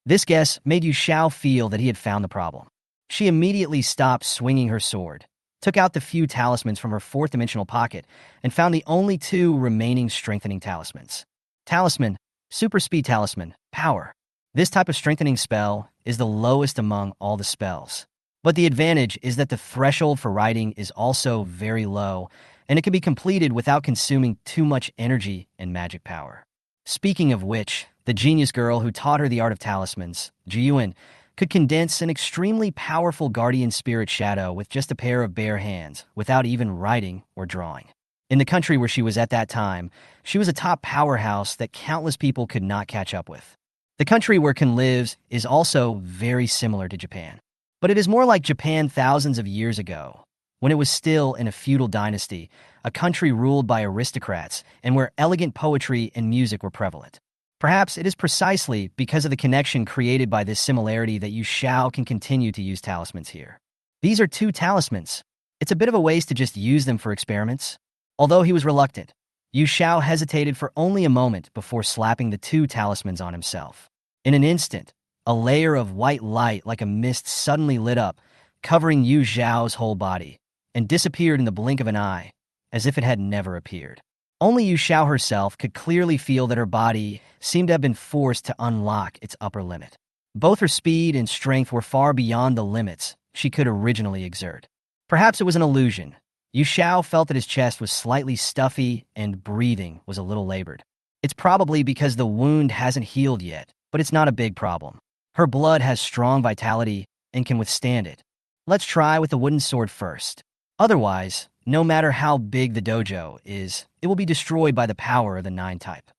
This guess made Yu Xiao feel that he had found the problem. She immediately stopped swinging her sword, took out the few talismans from her fourth-dimensional pocket, and found the only two remaining strengthening talismans. Talisman, Super Speed Talisman, Power. This type of strengthening spell is the lowest among all the spells. But the advantage is that the threshold for writing is also very low, and it can be completed without consuming too much energy and magic power. Speaking of which, the genius girl who taught her the art of talismans, Jiyuan, could condense an extremely powerful guardian spirit shadow with just a pair of bare hands, without even writing or drawing. In the country where she was at that time, she was a top powerhouse that countless people could not catch up with. The country where Kun lives is also very similar to Japan. But it is more like Japan thousands of years ago, when it was still in a feudal dynasty, a country ruled by aristocrats, and where elegant poetry and music were prevalent. Perhaps it is precisely because of the connection created by this similarity that Yu Xiao can continue to use talismans here. These are two talismans. It's a bit of a waste to just use them for experiments. Although he was reluctant, Yu Xiao hesitated for only a moment before slapping the two talismans on himself. In an instant, a layer of white light like a mist suddenly lit up, covering Yu Xiao's whole body, and disappeared in the blink of an eye, as if it had never appeared. Only Yu Xiao herself could clearly feel that her body seemed to have been forced to unlock its upper limit. Both her speed and strength were far beyond the limits she could originally exert. Perhaps it was an illusion. Yu Xiao felt that his chest was slightly stuffy and breathing was a little labored. It's probably because the wound hasn't healed yet, but it's not a big problem. Her blood has strong vitality and can withstand it. Let's try with the wooden sword first. Otherwise, no matter how big the dojo is, it will be destroyed by the power of the 9 type.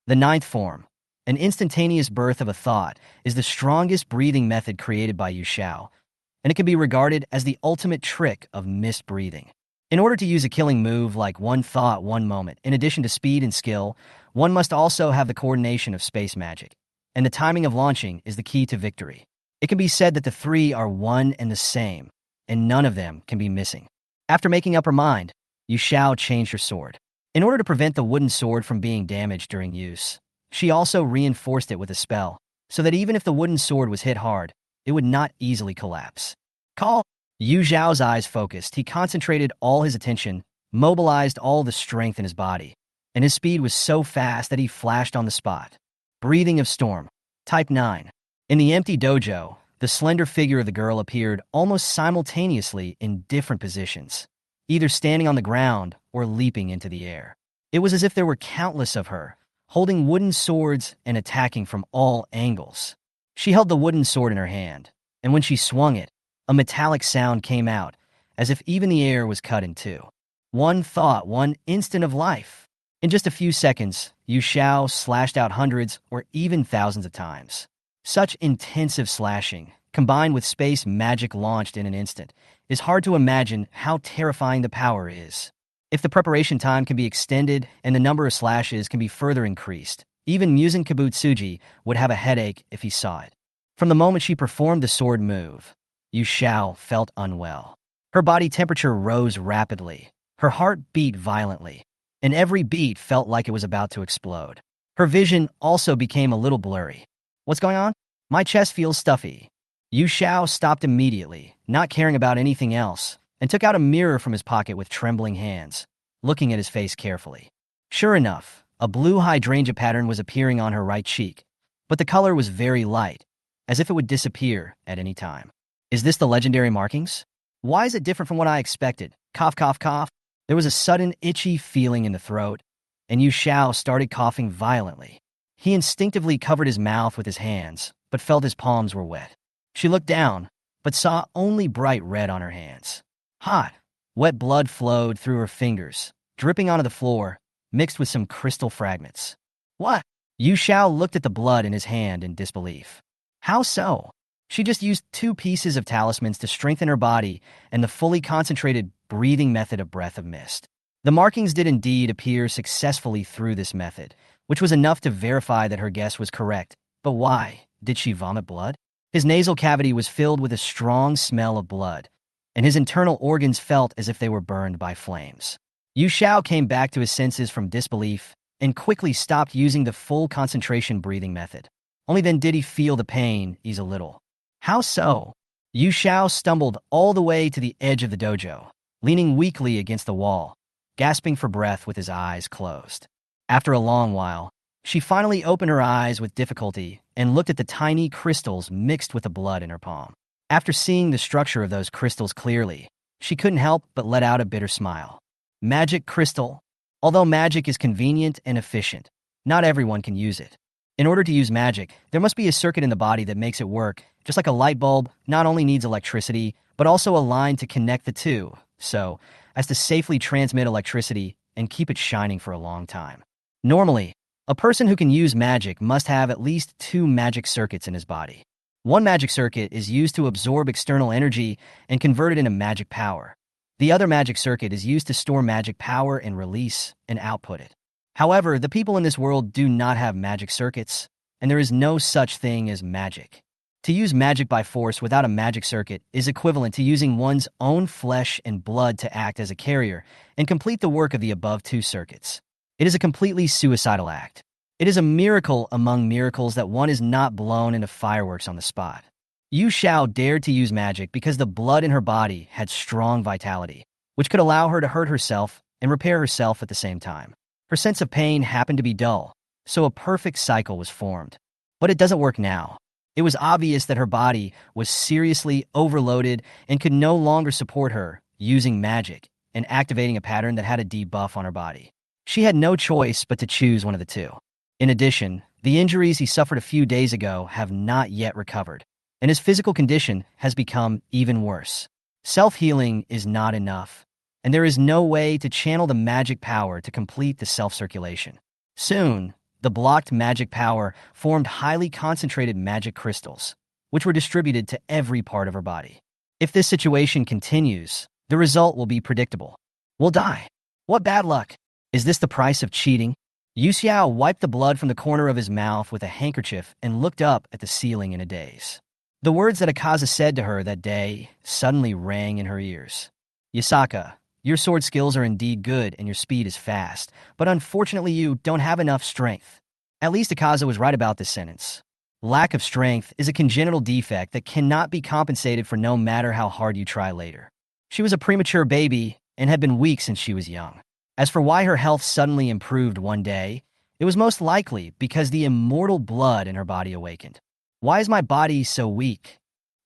The 9th form, an instantaneous birth of a thought, is the strongest breathing method created by Yu Xiao, and it can be regarded as the ultimate trick of mist breathing. In order to use a killing move like one thought, one moment, in addition to speed and skill, one must also have the coordination of space magic, and the timing of launching is the key to victory. It can be said that the 3 are one and the same, and none of them can be missing. After making up her mind, Yu Xiao changed her sword. In order to prevent the wooden sword from being damaged during use, she also reinforced it with a spell, so that even if the wooden sword was hit hard, it would not easily collapse. Call! Yu Xiao's eyes focused. He concentrated all his attention, mobilized all the strength in his body, and his speed was so fast that he flashed on the spot. Breathing of Storm. Type 9. In the empty dojo, the slender figure of the girl appeared almost simultaneously in different positions, either standing on the ground or leaping into the air. It was as if there were countless of her, holding wooden swords and attacking from all angles. She held the wooden sword in her hand, and when she swung it, a metallic sound came out, as if even the air was cut in two. One thought, one instant of life. In just a few seconds, Yu Xiao slashed out hundreds or even thousands of times. Such intensive slashing, combined with space magic launched in an instant, is hard to imagine how terrifying the power is. If the preparation time can be extended and the number of slashes can be further increased, even Musen Kabutsuji would have a headache if he saw it. From the moment she performed the sword move, Yu Xiao felt unwell. Her body temperature rose rapidly. Her heart beat violently, and every beat felt like it was about to explode. Her vision also became a little blurry. What's going on? My chest feels stuffy. Yu Xiao stopped immediately, not caring about anything else, and took out a mirror from his pocket with trembling hands, looking at his face carefully. Sure enough, a blue hydrangea pattern was appearing on her right cheek, but the color was very light, as if it would disappear at any time. Is this the legendary markings? Why is it different from what I expected? Cough, cough, cough. There was a sudden itchy feeling in the throat, and Yu Xiao started coughing violently. He instinctively covered his mouth with his hands, but felt his palms were wet. She looked down, but saw only bright red on her hands. Hot, wet blood flowed through her fingers, dripping onto the floor, mixed with some crystal fragments. What? Yu Xiao looked at the blood in his hand in disbelief. How so? She just used 2 pieces of talismans to strengthen her body and the fully concentrated breathing method of Breath of Mist. The markings did indeed appear successfully through this method, which was enough to verify that her guess was correct. But why? Did she vomit blood? His nasal cavity was filled with a strong smell of blood, and his internal organs felt as if they were burned by flames. Yu Xiao came back to his senses from disbelief and quickly stopped using the full concentration breathing method. Only then did he feel the pain ease a little. How so? Yu Xiao stumbled all the way to the edge of the dojo, leaning weakly against the wall, gasping for breath with his eyes closed. After a long while, she finally opened her eyes with difficulty and looked at the tiny crystals mixed with the blood in her palm. After seeing the structure of those crystals clearly, she couldn't help but let out a bitter smile. Magic crystal. Although magic is convenient and efficient, not everyone can use it. In order to use magic, there must be a circuit in the body that makes it work. Just like a light bulb not only needs electricity, but also a line to connect the two, so as to safely transmit electricity and keep it shining for a long time. Normally, a person who can use magic must have at least 2 magic circuits in his body. One magic circuit is used to absorb external energy and convert it into magic power. The other magic circuit is used to store magic power and release and output it. However, the people in this world do not have magic circuits, and there is no such thing as magic. To use magic by force without a magic circuit is equivalent to using one's own flesh and blood to act as a carrier and complete the work of the above 2 circuits. It is a completely suicidal act. It is a miracle among miracles that one is not blown into fireworks on the spot. Yu Xiao dared to use magic because the blood in her body had strong vitality, which could allow her to hurt herself and repair herself at the same time. Her sense of pain happened to be dull, so a perfect cycle was formed. But it doesn't work now. It was obvious that her body was seriously overloaded and could no longer support her using magic and activating a pattern that had a debuff on her body. She had no choice but to choose one of the 2. In addition, the injuries he suffered a few days ago have not yet recovered, and his physical condition has become even worse. Self-healing is not enough, and there is no way to channel the magic power to complete the self-circulation. Soon, the blocked magic power formed highly concentrated magic crystals, which were distributed to every part of her body. If this situation continues, the result will be predictable. We'll die. What bad luck! Is this the price of cheating? Yu Xiao wiped the blood from the corner of his mouth with a handkerchief and looked up at the ceiling in a daze. The words that Akaza said to her that day suddenly rang in her ears. Yasaka, your sword skills are indeed good and your speed is fast, but unfortunately you don't have enough strength. At least Akaza was right about this sentence. Lack of strength is a congenital defect that cannot be compensated for no matter how hard you try later. She was a premature baby and had been weak since she was young. As for why her health suddenly improved one day, it was most likely because the immortal blood in her body awakened. Why is my body so weak?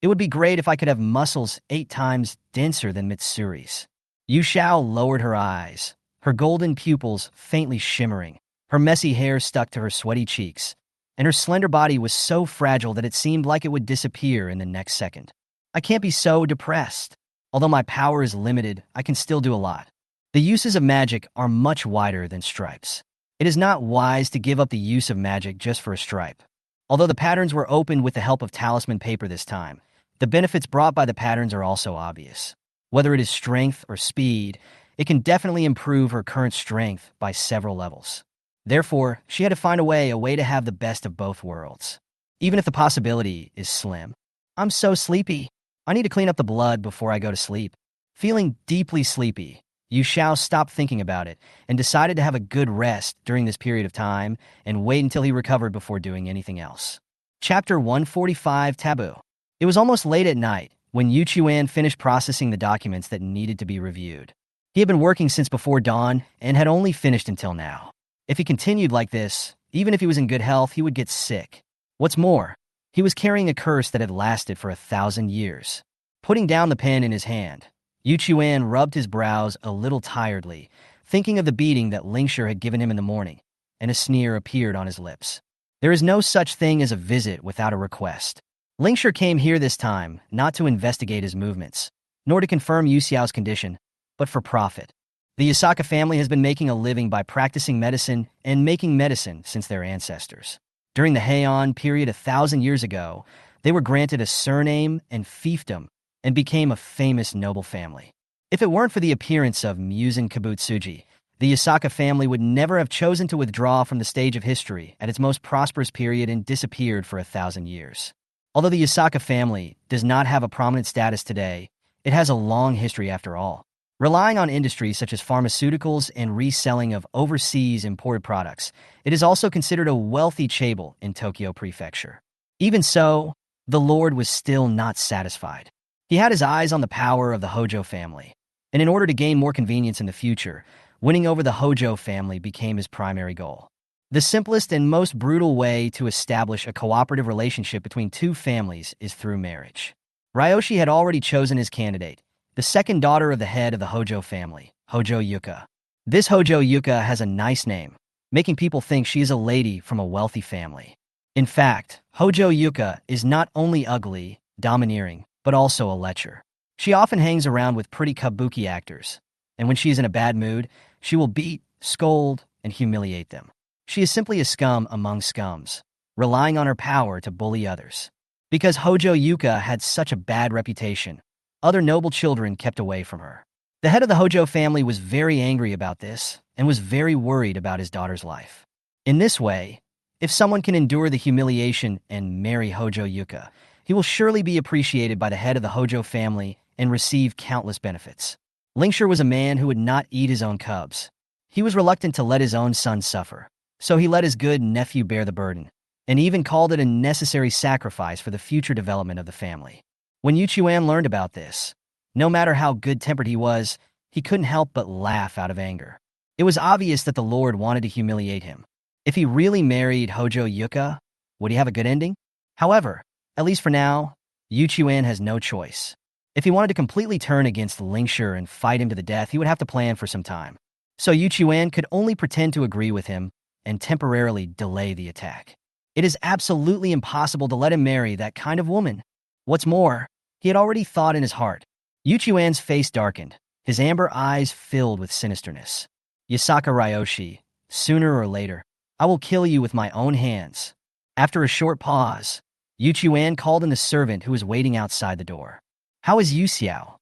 It would be great if I could have muscles 8 times denser than Mitsuri's. Yu Xiao lowered her eyes, her golden pupils faintly shimmering. Her messy hair stuck to her sweaty cheeks, and her slender body was so fragile that it seemed like it would disappear in the next second. I can't be so depressed. Although my power is limited, I can still do a lot. The uses of magic are much wider than stripes. It is not wise to give up the use of magic just for a stripe. Although the patterns were opened with the help of talisman paper this time, the benefits brought by the patterns are also obvious. Whether it is strength or speed, it can definitely improve her current strength by several levels. Therefore, she had to find a way to have the best of both worlds, even if the possibility is slim. I'm so sleepy. I need to clean up the blood before I go to sleep. Feeling deeply sleepy, Yu Xiao stopped thinking about it and decided to have a good rest during this period of time and wait until he recovered before doing anything else. Chapter 145 Taboo. It was almost late at night when Yu Chuan finished processing the documents that needed to be reviewed. He had been working since before dawn and had only finished until now. If he continued like this, even if he was in good health, he would get sick. What's more, he was carrying a curse that had lasted for 1,000 years. Putting down the pen in his hand, Yu Chuan rubbed his brows a little tiredly, thinking of the beating that Lingshur had given him in the morning, and a sneer appeared on his lips. There is no such thing as a visit without a request. Lingshur came here this time not to investigate his movements, nor to confirm Yu Xiao's condition, but for profit. The Yasaka family has been making a living by practicing medicine and making medicine since their ancestors. During the Heian period 1,000 years ago, they were granted a surname and fiefdom and became a famous noble family. If it weren't for the appearance of Musen Kabutsuji, the Yasaka family would never have chosen to withdraw from the stage of history at its most prosperous period and disappeared for 1,000 years. Although the Yasaka family does not have a prominent status today, it has a long history after all. Relying on industries such as pharmaceuticals and reselling of overseas imported products, it is also considered a wealthy chaebol in Tokyo Prefecture. Even so, the Lord was still not satisfied. He had his eyes on the power of the Hojo family, and in order to gain more convenience in the future, winning over the Hojo family became his primary goal. The simplest and most brutal way to establish a cooperative relationship between two families is through marriage. Ryoshi had already chosen his candidate, the second daughter of the head of the Hojo family, Hojo Yuka. This Hojo Yuka has a nice name, making people think she is a lady from a wealthy family. In fact, Hojo Yuka is not only ugly, domineering, but also a lecher. She often hangs around with pretty kabuki actors, and when she is in a bad mood, she will beat, scold, and humiliate them. She is simply a scum among scums, relying on her power to bully others. Because Hojo Yuka had such a bad reputation, other noble children kept away from her. The head of the Hojo family was very angry about this and was very worried about his daughter's life. In this way, if someone can endure the humiliation and marry Hojo Yuka, he will surely be appreciated by the head of the Hojo family and receive countless benefits. Lingshur was a man who would not eat his own cubs. He was reluctant to let his own son suffer, so he let his good nephew bear the burden, and even called it a necessary sacrifice for the future development of the family. When Yuchuan learned about this, no matter how good-tempered he was, he couldn't help but laugh out of anger. It was obvious that the Lord wanted to humiliate him. If he really married Hojo Yuka, would he have a good ending? However, at least for now, Yuchuan has no choice. If he wanted to completely turn against Lingshur and fight him to the death, he would have to plan for some time. So Yuchuan could only pretend to agree with him and temporarily delay the attack. It is absolutely impossible to let him marry that kind of woman. What's more, he had already thought in his heart. Yuchuan's face darkened, his amber eyes filled with sinisterness. Yasaka Ryoshi, sooner or later, I will kill you with my own hands. After a short pause, Yuchuan called in the servant who was waiting outside the door. How is Yuxiao?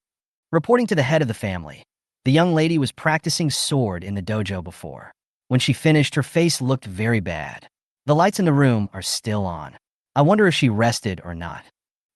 Reporting to the head of the family, the young lady was practicing sword in the dojo before. When she finished, her face looked very bad. The lights in the room are still on. I wonder if she rested or not.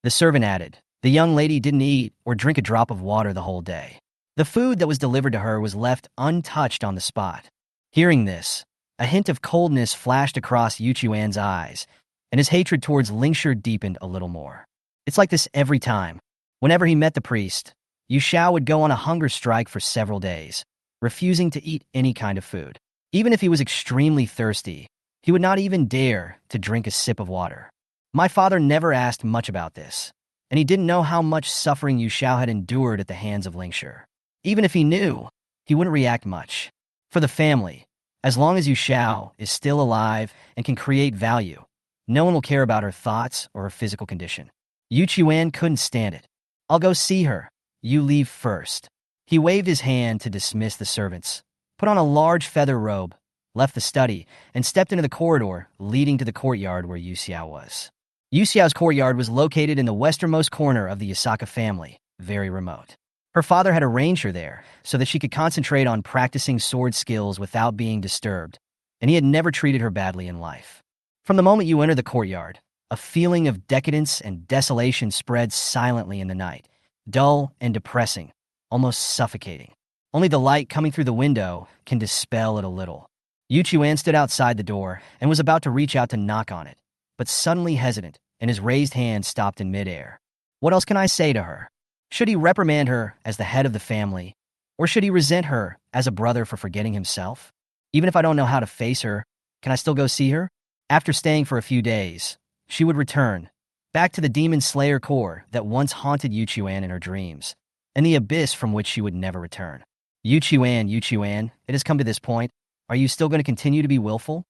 The servant added, the young lady didn't eat or drink a drop of water the whole day. The food that was delivered to her was left untouched on the spot. Hearing this, a hint of coldness flashed across Yuchuan's eyes, and his hatred towards Lingshur deepened a little more. It's like this every time. Whenever he met the priest, Yu Xiao would go on a hunger strike for several days, refusing to eat any kind of food. Even if he was extremely thirsty, he would not even dare to drink a sip of water. My father never asked much about this, and he didn't know how much suffering Yu Xiao had endured at the hands of Lingshur. Even if he knew, he wouldn't react much. For the family, as long as Yu Xiao is still alive and can create value, no one will care about her thoughts or her physical condition. Yu Chuan couldn't stand it. I'll go see her. You leave first. He waved his hand to dismiss the servants, put on a large feather robe, left the study, and stepped into the corridor leading to the courtyard where Yu Xiao was. Yu Xiao's courtyard was located in the westernmost corner of the Yasaka family, very remote. Her father had arranged her there so that she could concentrate on practicing sword skills without being disturbed, and he had never treated her badly in life. From the moment you enter the courtyard, a feeling of decadence and desolation spreads silently in the night, dull and depressing, almost suffocating. Only the light coming through the window can dispel it a little. Yu Chuan stood outside the door and was about to reach out to knock on it, but suddenly hesitant, and his raised hand stopped in midair. What else can I say to her? Should he reprimand her as the head of the family, or should he resent her as a brother for forgetting himself? Even if I don't know how to face her, can I still go see her? After staying for a few days, she would return, back to the demon slayer core that once haunted Yu Chuan in her dreams, and the abyss from which she would never return. Yu Chuan, it has come to this point. Are you still going to continue to be willful?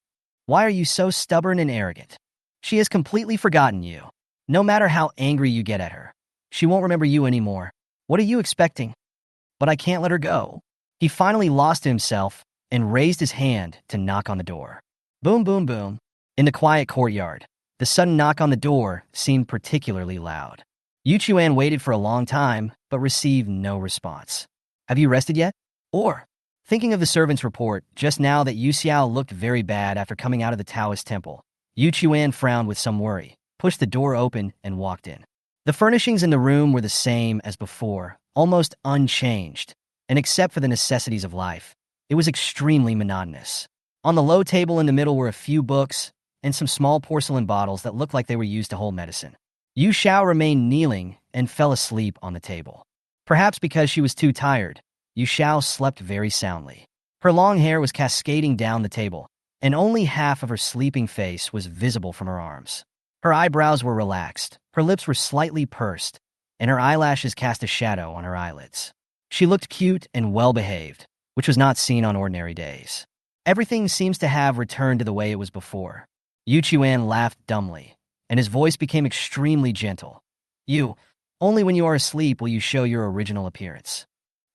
Why are you so stubborn and arrogant? She has completely forgotten you. No matter how angry you get at her, she won't remember you anymore. What are you expecting? But I can't let her go. He finally lost himself and raised his hand to knock on the door. Boom, boom, boom. In the quiet courtyard, The sudden knock on the door seemed particularly loud. Yu Chuan waited for a long time, but received no response. Have you rested yet? Or, thinking of the servant's report just now that Yu Xiao looked very bad after coming out of the Taoist temple, Yu Chuan frowned with some worry, pushed the door open, and walked in. The furnishings in the room were the same as before, almost unchanged, and except for the necessities of life, it was extremely monotonous. On the low table in the middle were a few books and some small porcelain bottles that looked like they were used to hold medicine. Yu Xiao remained kneeling and fell asleep on the table. Perhaps because she was too tired, Yu Xiao slept very soundly. Her long hair was cascading down the table, and only half of her sleeping face was visible from her arms. Her eyebrows were relaxed, her lips were slightly pursed, and her eyelashes cast a shadow on her eyelids. She looked cute and well-behaved, which was not seen on ordinary days. Everything seems to have returned to the way it was before. Yu Chuan laughed dumbly, and his voice became extremely gentle. Only when you are asleep will you show your original appearance.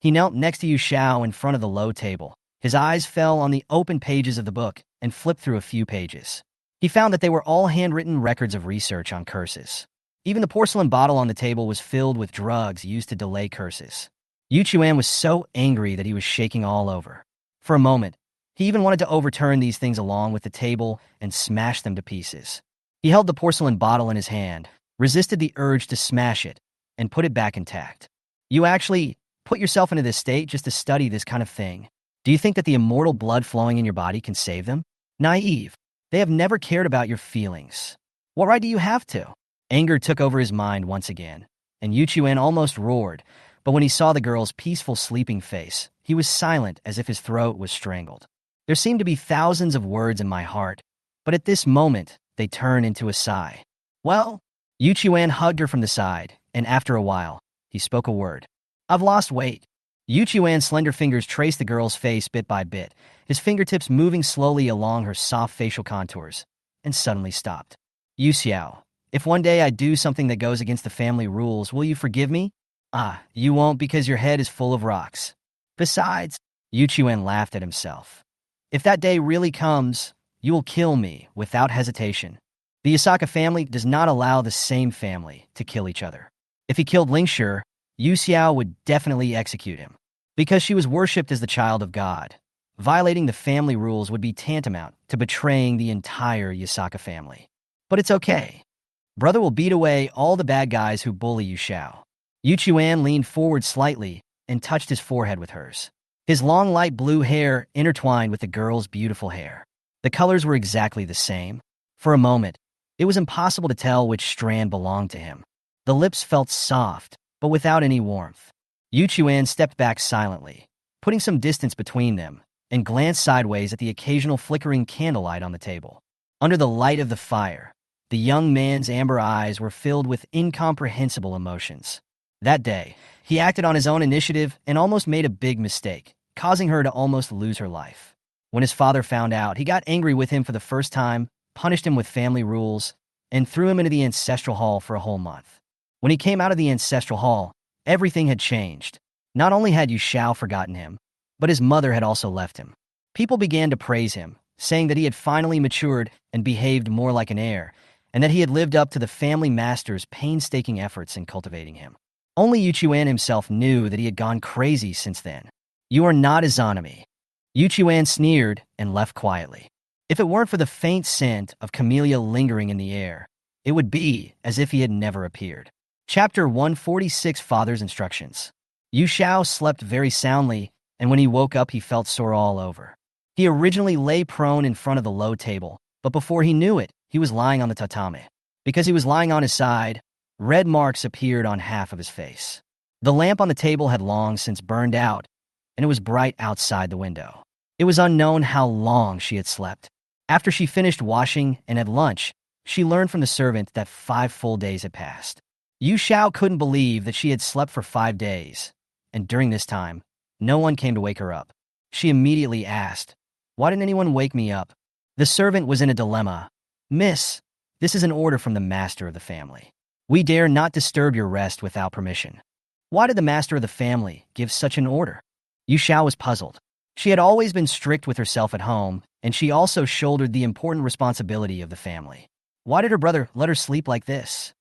He knelt next to Yu Xiao in front of the low table. His eyes fell on the open pages of the book and flipped through a few pages. He found that they were all handwritten records of research on curses. Even the porcelain bottle on the table was filled with drugs used to delay curses. Yu Chuan was so angry that he was shaking all over. For a moment, he even wanted to overturn these things along with the table and smash them to pieces. He held the porcelain bottle in his hand, resisted the urge to smash it, and put it back intact. You actually put yourself into this state just to study this kind of thing. Do you think that the immortal blood flowing in your body can save them? Naive. They have never cared about your feelings. What right do you have to? Anger took over his mind once again, and Yu Chuan almost roared, but when he saw the girl's peaceful sleeping face, he was silent as if his throat was strangled. There seemed to be thousands of words in my heart, but at this moment, they turned into a sigh. Well, Yu Chuan hugged her from the side, and after a while, he spoke a word. I've lost weight. Yu Chuan's slender fingers traced the girl's face bit by bit, his fingertips moving slowly along her soft facial contours, and suddenly stopped. Yu Xiao, if one day I do something that goes against the family rules, will you forgive me? You won't because your head is full of rocks. Besides, Yu Chuan laughed at himself. If that day really comes, you will kill me without hesitation. The Yasaka family does not allow the same family to kill each other. If he killed Lingshi, Yu Xiao would definitely execute him. Because she was worshipped as the child of God, violating the family rules would be tantamount to betraying the entire Yasaka family. But it's okay. Brother will beat away all the bad guys who bully Yu Xiao. Yu Chuan leaned forward slightly and touched his forehead with hers. His long light blue hair intertwined with the girl's beautiful hair. The colors were exactly the same. For a moment, it was impossible to tell which strand belonged to him. The lips felt soft, but without any warmth. Yu Chuan stepped back silently, putting some distance between them, and glanced sideways at the occasional flickering candlelight on the table. Under the light of the fire, the young man's amber eyes were filled with incomprehensible emotions. That day, he acted on his own initiative and almost made a big mistake, causing her to almost lose her life. When his father found out, he got angry with him for the first time, punished him with family rules, and threw him into the ancestral hall for a whole month. When he came out of the ancestral hall, everything had changed. Not only had Yu Xiao forgotten him, but his mother had also left him. People began to praise him, saying that he had finally matured and behaved more like an heir, and that he had lived up to the family master's painstaking efforts in cultivating him. Only Yu Chuan himself knew that he had gone crazy since then. You are not Izanami. Yu Chuan sneered and left quietly. If it weren't for the faint scent of camellia lingering in the air, it would be as if he had never appeared. Chapter 146, Father's Instructions. Yu Xiao slept very soundly, and when he woke up he felt sore all over. He originally lay prone in front of the low table, but before he knew it, he was lying on the tatami. Because he was lying on his side, red marks appeared on half of his face. The lamp on the table had long since burned out, and it was bright outside the window. It was unknown how long she had slept. After she finished washing and had lunch, she learned from the servant that 5 full days had passed. Yu Xiao couldn't believe that she had slept for 5 days, and during this time, no one came to wake her up. She immediately asked, "Why didn't anyone wake me up?" The servant was in a dilemma. "Miss, this is an order from the master of the family. We dare not disturb your rest without permission." Why did the master of the family give such an order? Yu Xiao was puzzled. She had always been strict with herself at home, and she also shouldered the important responsibility of the family. Why did her brother let her sleep like this?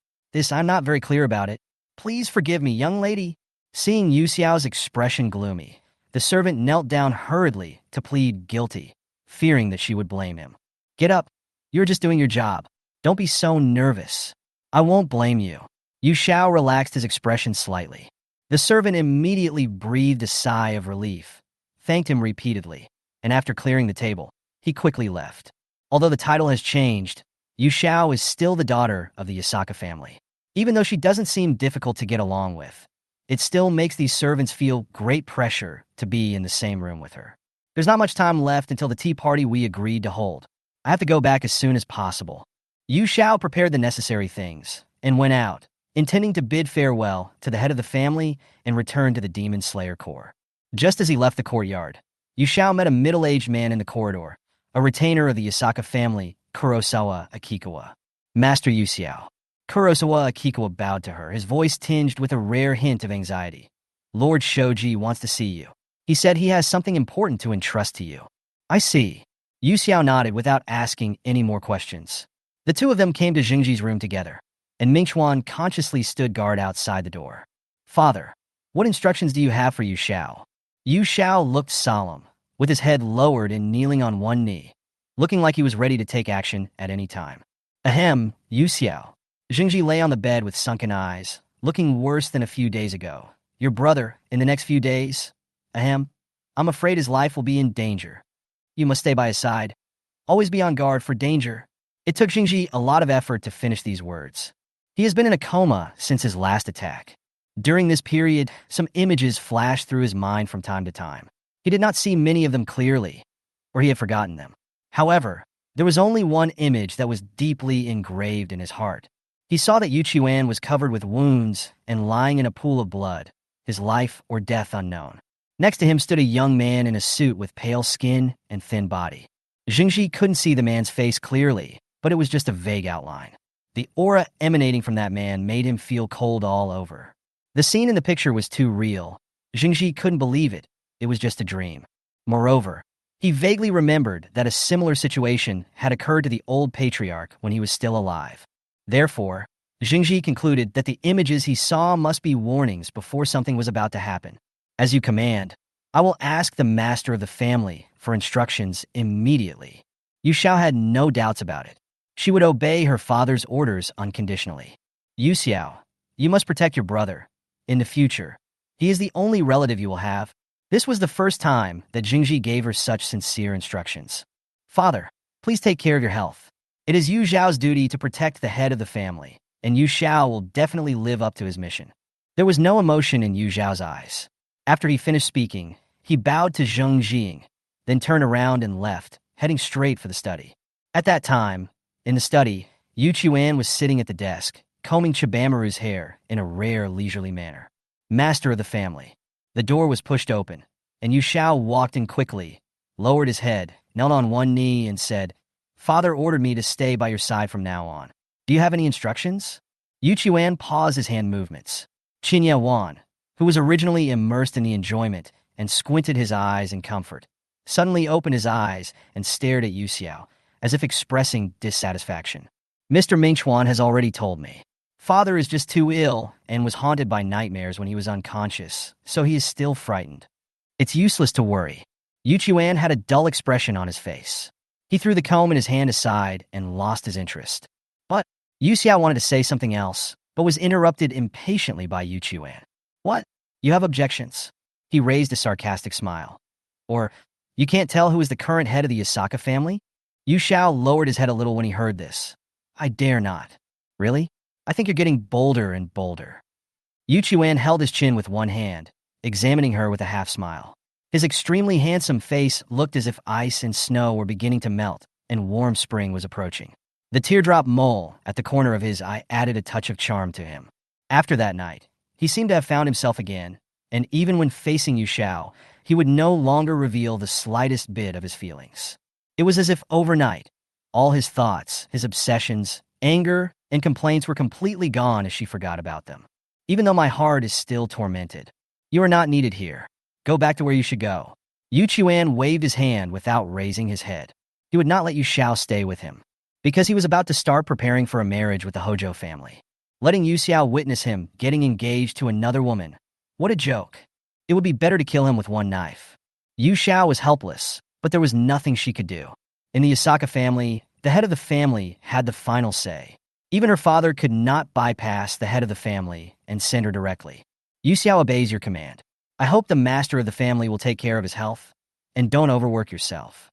I'm not very clear about it. Please forgive me, young lady. Seeing Yu Xiao's expression gloomy, the servant knelt down hurriedly to plead guilty, fearing that she would blame him. Get up. You're just doing your job. Don't be so nervous. I won't blame you. Yu Xiao relaxed his expression slightly. The servant immediately breathed a sigh of relief, thanked him repeatedly, and after clearing the table, he quickly left. Although the title has changed, Yu Xiao is still the daughter of the Yasaka family. Even though she doesn't seem difficult to get along with, it still makes these servants feel great pressure to be in the same room with her. There's not much time left until the tea party we agreed to hold. I have to go back as soon as possible. Yu Xiao prepared the necessary things and went out, intending to bid farewell to the head of the family and return to the Demon Slayer Corps. Just as he left the courtyard, Yu Xiao met a middle-aged man in the corridor, a retainer of the Yasaka family, Kurosawa Akikawa. Master Yu Xiao. Kurosawa Akikawa bowed to her, his voice tinged with a rare hint of anxiety. Lord Shoji wants to see you. He said he has something important to entrust to you. I see. Yu Xiao nodded without asking any more questions. The two of them came to Jingji's room together, and Mingchuan consciously stood guard outside the door. Father, what instructions do you have for Yu Xiao? Yu Xiao looked solemn, with his head lowered and kneeling on one knee, looking like he was ready to take action at any time. Ahem, Yu Xiao. Jingji lay on the bed with sunken eyes, looking worse than a few days ago. Your brother, in the next few days? Ahem, I'm afraid his life will be in danger. You must stay by his side. Always be on guard for danger. It took Jingji a lot of effort to finish these words. He has been in a coma since his last attack. During this period, some images flashed through his mind from time to time. He did not see many of them clearly, or he had forgotten them. However, there was only one image that was deeply engraved in his heart. He saw that Yu Qiuan was covered with wounds and lying in a pool of blood, his life or death unknown. Next to him stood a young man in a suit with pale skin and thin body. Jingji couldn't see the man's face clearly, but it was just a vague outline. The aura emanating from that man made him feel cold all over. The scene in the picture was too real. Jingji couldn't believe it. It was just a dream. Moreover, he vaguely remembered that a similar situation had occurred to the old patriarch when he was still alive. Therefore, Jingji concluded that the images he saw must be warnings before something was about to happen. As you command, I will ask the master of the family for instructions immediately. Yu Xiao had no doubts about it. She would obey her father's orders unconditionally. Yu Xiao, you must protect your brother. In the future, he is the only relative you will have. This was the first time that Jingji gave her such sincere instructions. Father, please take care of your health. It is Yu Xiao's duty to protect the head of the family, and Yu Xiao will definitely live up to his mission. There was no emotion in Yu Xiao's eyes. After he finished speaking, he bowed to Zheng Jing, then turned around and left, heading straight for the study. At that time, in the study, Yu Qiuan was sitting at the desk, combing Chibamaru's hair in a rare leisurely manner. Master of the family. The door was pushed open, and Yu Xiao walked in quickly, lowered his head, knelt on one knee, and said, Father ordered me to stay by your side from now on. Do you have any instructions? Yu Qiuan paused his hand movements. Qinya Wan, who was originally immersed in the enjoyment and squinted his eyes in comfort, suddenly opened his eyes and stared at Yu Xiao, as if expressing dissatisfaction. Mr. Mingchuan has already told me. Father is just too ill and was haunted by nightmares when he was unconscious, so he is still frightened. It's useless to worry. Yu Qiuan had a dull expression on his face. He threw the comb in his hand aside and lost his interest. But Yu Xiao wanted to say something else, but was interrupted impatiently by Yu Qiuan. What? You have objections? He raised a sarcastic smile. Or, you can't tell who is the current head of the Yasaka family? Yu Xiao lowered his head a little when he heard this. I dare not. Really? I think you're getting bolder and bolder. Yu Qiuan held his chin with one hand, examining her with a half-smile. His extremely handsome face looked as if ice and snow were beginning to melt, and warm spring was approaching. The teardrop mole at the corner of his eye added a touch of charm to him. After that night, he seemed to have found himself again, and even when facing Yu Xiao, he would no longer reveal the slightest bit of his feelings. It was as if overnight, all his thoughts, his obsessions, anger, and complaints were completely gone as she forgot about them. Even though my heart is still tormented, you are not needed here. Go back to where you should go. Yu Qiuan waved his hand without raising his head. He would not let Yu Xiao stay with him. because he was about to start preparing for a marriage with the Hojo family. Letting Yu Xiao witness him getting engaged to another woman. What a joke. It would be better to kill him with one knife. Yu Xiao was helpless, but there was nothing she could do. In the Asaka family, the head of the family had the final say. Even her father could not bypass the head of the family and send her directly. Yu Xiao obeys your command. I hope the master of the family will take care of his health, and don't overwork yourself.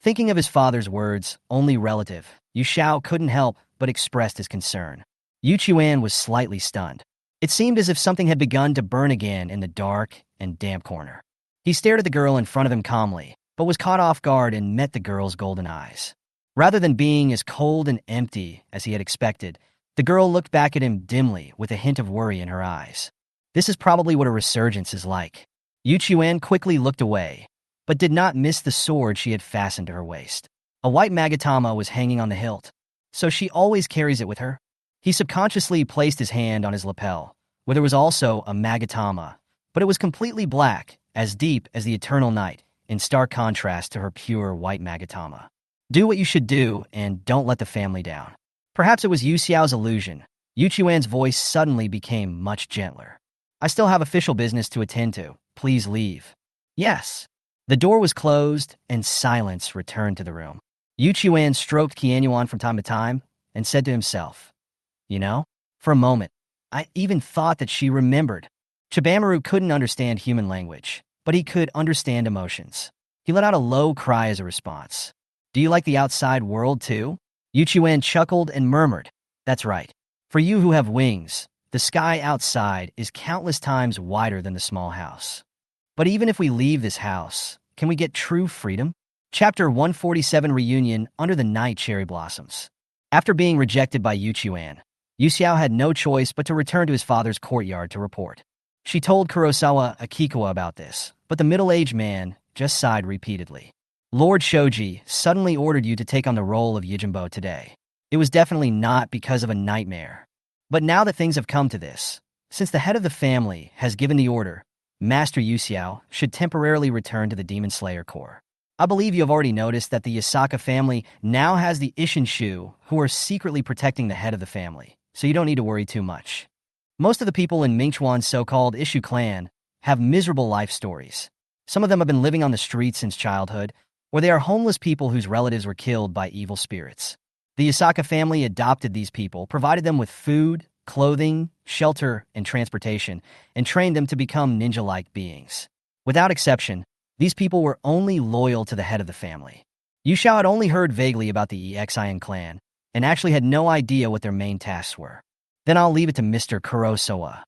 Thinking of his father's words, only relative, Yu Xiao couldn't help but expressed his concern. Yu Chuan was slightly stunned. It seemed as if something had begun to burn again in the dark and damp corner. He stared at the girl in front of him calmly, but was caught off guard and met the girl's golden eyes. Rather than being as cold and empty as he had expected, the girl looked back at him dimly with a hint of worry in her eyes. This is probably what a resurgence is like. Yu Chuan quickly looked away, but did not miss the sword she had fastened to her waist. A white magatama was hanging on the hilt, so she always carries it with her. He subconsciously placed his hand on his lapel, where there was also a magatama, but it was completely black, as deep as the eternal night, in stark contrast to her pure white magatama. Do what you should do, and don't let the family down. Perhaps it was Yu Xiao's illusion. Yu Chuan's voice suddenly became much gentler. I still have official business to attend to. Please leave. Yes. The door was closed, and silence returned to the room. Yu Chuan stroked Qianyuan from time to time and said to himself, you know, for a moment, I even thought that she remembered. Chibamaru couldn't understand human language, but he could understand emotions. He let out a low cry as a response. Do you like the outside world too? Yu Chuan chuckled and murmured, that's right. For you who have wings, the sky outside is countless times wider than the small house. But even if we leave this house, can we get true freedom? Chapter 147 Reunion Under the Night Cherry Blossoms. After being rejected by Yu Chuan, Yu Xiao had no choice but to return to his father's courtyard to report. She told Kurosawa Akikawa about this, but the middle-aged man just sighed repeatedly. Lord Shoji suddenly ordered you to take on the role of Yijimbo today. It was definitely not because of a nightmare. But now that things have come to this, since the head of the family has given the order, Master Yu Xiao should temporarily return to the Demon Slayer Corps. I believe you have already noticed that the Yasaka family now has the Ishinshu who are secretly protecting the head of the family, so you don't need to worry too much. Most of the people in Mingchuan's so-called Ishu clan have miserable life stories. Some of them have been living on the streets since childhood, or they are homeless people whose relatives were killed by evil spirits. The Yasaka family adopted these people, provided them with food, clothing, shelter, and transportation, and trained them to become ninja-like beings. Without exception, these people were only loyal to the head of the family. Yu Xiao had only heard vaguely about the Exian clan, and actually had no idea what their main tasks were. Then I'll leave it to Mr. Kurosawa.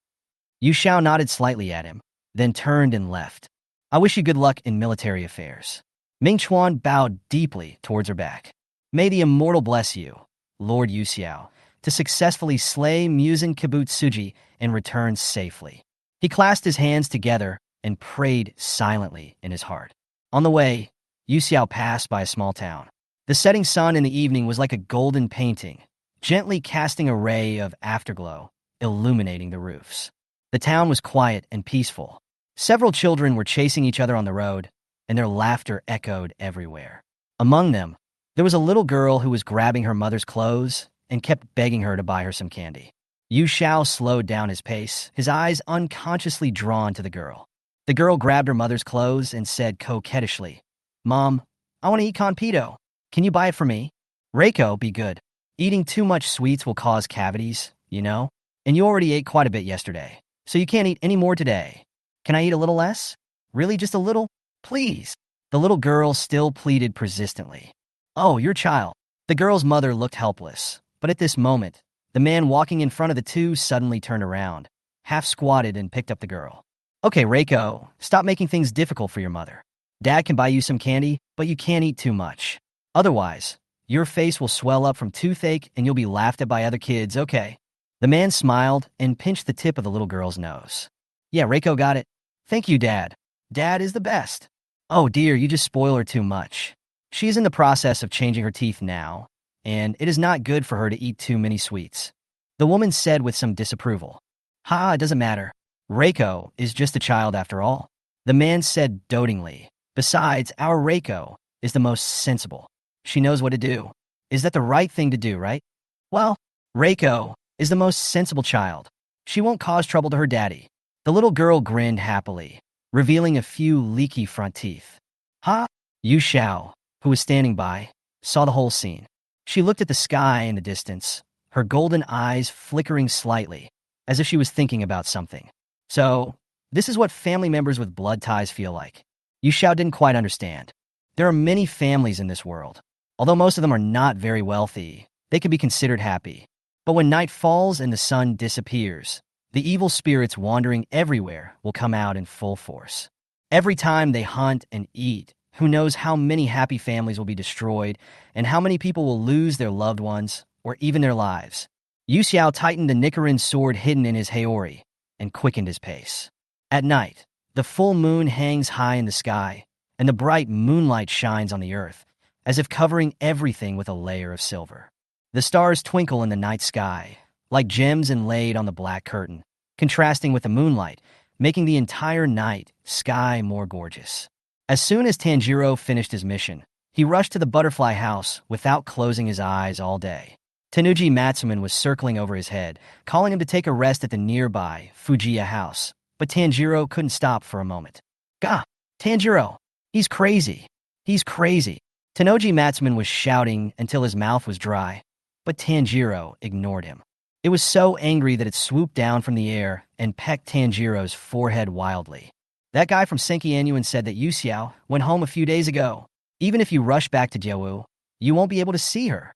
Yu Xiao nodded slightly at him, then turned and left. I wish you good luck in military affairs. Ming Chuan bowed deeply towards her back. May the immortal bless you, Lord Yu Xiao, to successfully slay Musen Kibutsuji and return safely. He clasped his hands together and prayed silently in his heart. On the way, Yu Xiao passed by a small town. The setting sun in the evening was like a golden painting, gently casting a ray of afterglow, illuminating the roofs. The town was quiet and peaceful. Several children were chasing each other on the road, and their laughter echoed everywhere. Among them, there was a little girl who was grabbing her mother's clothes and kept begging her to buy her some candy. Yu Xiao slowed down his pace, his eyes unconsciously drawn to the girl. The girl grabbed her mother's clothes and said coquettishly, Mom, I want to eat confito. Can you buy it for me? Reiko, be good. Eating too much sweets will cause cavities, you know? And you already ate quite a bit yesterday, so you can't eat any more today. Can I eat a little less? Really, just a little? Please. The little girl still pleaded persistently. Oh, your child. The girl's mother looked helpless, but at this moment, the man walking in front of the two suddenly turned around, half squatted and picked up the girl. Okay, Reiko, stop making things difficult for your mother. Dad can buy you some candy, but you can't eat too much. Otherwise, your face will swell up from toothache and you'll be laughed at by other kids, okay? The man smiled and pinched the tip of the little girl's nose. Yeah, Reiko got it. Thank you, Dad. Dad is the best. Oh dear, you just spoil her too much. She is in the process of changing her teeth now, and it is not good for her to eat too many sweets. The woman said with some disapproval. Ha, it doesn't matter. Reiko is just a child after all. The man said dotingly. Besides, our Reiko is the most sensible. She knows what to do. Is that the right thing to do, right? Well, Reiko is the most sensible child. She won't cause trouble to her daddy. The little girl grinned happily, revealing a few leaky front teeth. Ha! Yu Xiao, who was standing by, saw the whole scene. She looked at the sky in the distance, her golden eyes flickering slightly, as if she was thinking about something. So, this is what family members with blood ties feel like. Yu Xiao didn't quite understand. There are many families in this world. Although most of them are not very wealthy, they can be considered happy. But when night falls and the sun disappears, the evil spirits wandering everywhere will come out in full force. Every time they hunt and eat, who knows how many happy families will be destroyed and how many people will lose their loved ones or even their lives. Yu Xiao tightened the Nichiren sword hidden in his haori and quickened his pace. At night, the full moon hangs high in the sky, and the bright moonlight shines on the earth, as if covering everything with a layer of silver. The stars twinkle in the night sky, like gems inlaid on the black curtain, contrasting with the moonlight, making the entire night sky more gorgeous. As soon as Tanjiro finished his mission, he rushed to the butterfly house without closing his eyes all day. Tenuji Matsuman was circling over his head, calling him to take a rest at the nearby Fujiya house, but Tanjiro couldn't stop for a moment. Gah! Tanjiro! He's crazy! He's crazy! Tenoji Matsuman was shouting until his mouth was dry, but Tanjiro ignored him. It was so angry that it swooped down from the air and pecked Tanjiro's forehead wildly. That guy from Senki Anyuan said that Yu Xiao went home a few days ago. Even if you rush back to Jiawu, you won't be able to see her.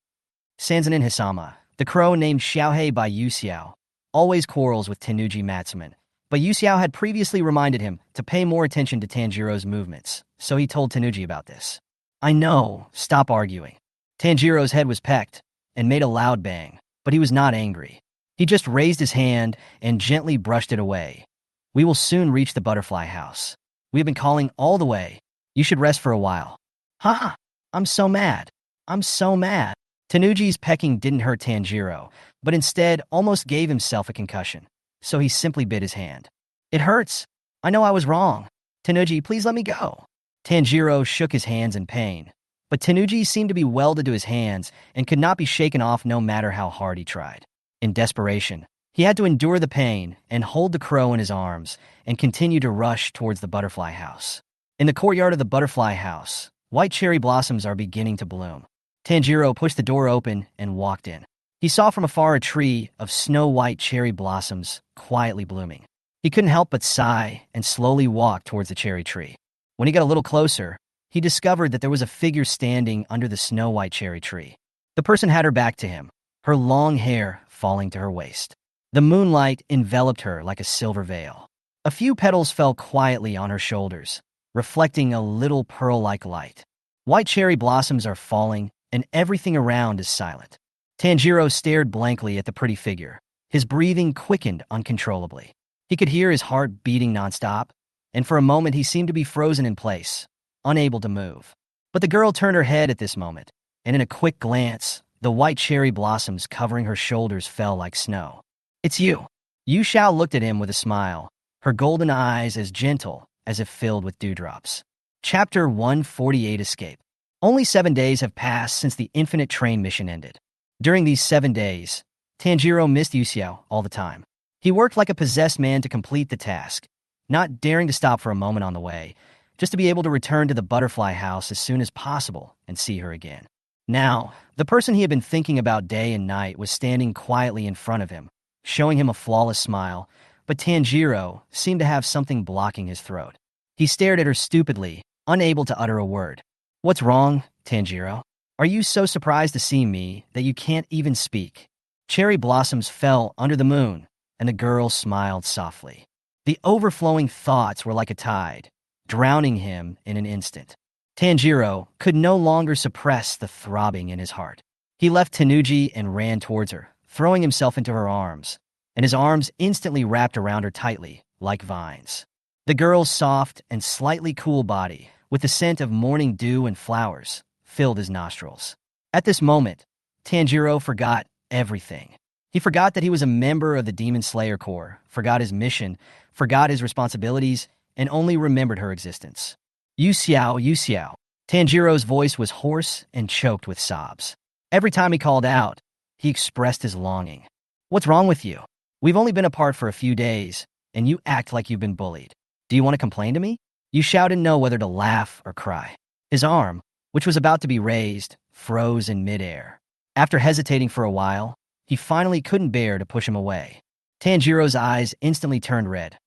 Sanzanin Hisama, the crow named Xiaohei by Yu Xiao, always quarrels with Tenuji Matsuman, but Yu Xiao had previously reminded him to pay more attention to Tanjiro's movements, so he told Tenuji about this. I know, stop arguing. Tanjiro's head was pecked and made a loud bang, but he was not angry. He just raised his hand and gently brushed it away. We will soon reach the butterfly house. We have been calling all the way. You should rest for a while. Ha! I'm so mad. I'm so mad. Tenuji's pecking didn't hurt Tanjiro, but instead almost gave himself a concussion, so he simply bit his hand. It hurts. I know I was wrong. Tenuji, please let me go. Tanjiro shook his hands in pain, but Tenuji seemed to be welded to his hands and could not be shaken off no matter how hard he tried. In desperation, he had to endure the pain and hold the crow in his arms and continue to rush towards the butterfly house. In the courtyard of the butterfly house, white cherry blossoms are beginning to bloom. Tanjiro pushed the door open and walked in. He saw from afar a tree of snow-white cherry blossoms quietly blooming. He couldn't help but sigh and slowly walk towards the cherry tree. When he got a little closer, he discovered that there was a figure standing under the snow-white cherry tree. The person had her back to him, her long hair falling to her waist. The moonlight enveloped her like a silver veil. A few petals fell quietly on her shoulders, reflecting a little pearl-like light. White cherry blossoms are falling, and everything around is silent. Tanjiro stared blankly at the pretty figure. His breathing quickened uncontrollably. He could hear his heart beating nonstop, and for a moment he seemed to be frozen in place, unable to move. But the girl turned her head at this moment, and in a quick glance, the white cherry blossoms covering her shoulders fell like snow. It's you. Yu Xiao looked at him with a smile, her golden eyes as gentle as if filled with dewdrops. Chapter 148 Escape. Only 7 days have passed since the Infinite Train mission ended. During these 7 days, Tanjiro missed Yu Xiao all the time. He worked like a possessed man to complete the task, not daring to stop for a moment on the way, just to be able to return to the butterfly house as soon as possible and see her again. Now, the person he had been thinking about day and night was standing quietly in front of him, showing him a flawless smile, but Tanjiro seemed to have something blocking his throat. He stared at her stupidly, unable to utter a word. What's wrong, Tanjiro? Are you so surprised to see me that you can't even speak? Cherry blossoms fell under the moon, and the girl smiled softly. The overflowing thoughts were like a tide, drowning him in an instant. Tanjiro could no longer suppress the throbbing in his heart. He left Tenuji and ran towards her, throwing himself into her arms, and his arms instantly wrapped around her tightly, like vines. The girl's soft and slightly cool body, with the scent of morning dew and flowers, filled his nostrils. At this moment, Tanjiro forgot everything. He forgot that he was a member of the Demon Slayer Corps, forgot his mission, forgot his responsibilities, and only remembered her existence. Yu Xiao, Yu Xiao. Tanjiro's voice was hoarse and choked with sobs. Every time he called out, he expressed his longing. What's wrong with you? We've only been apart for a few days, and you act like you've been bullied. Do you want to complain to me? Yu Xiao didn't know whether to laugh or cry. His arm, which was about to be raised, froze in midair. After hesitating for a while, he finally couldn't bear to push him away. Tanjiro's eyes instantly turned red.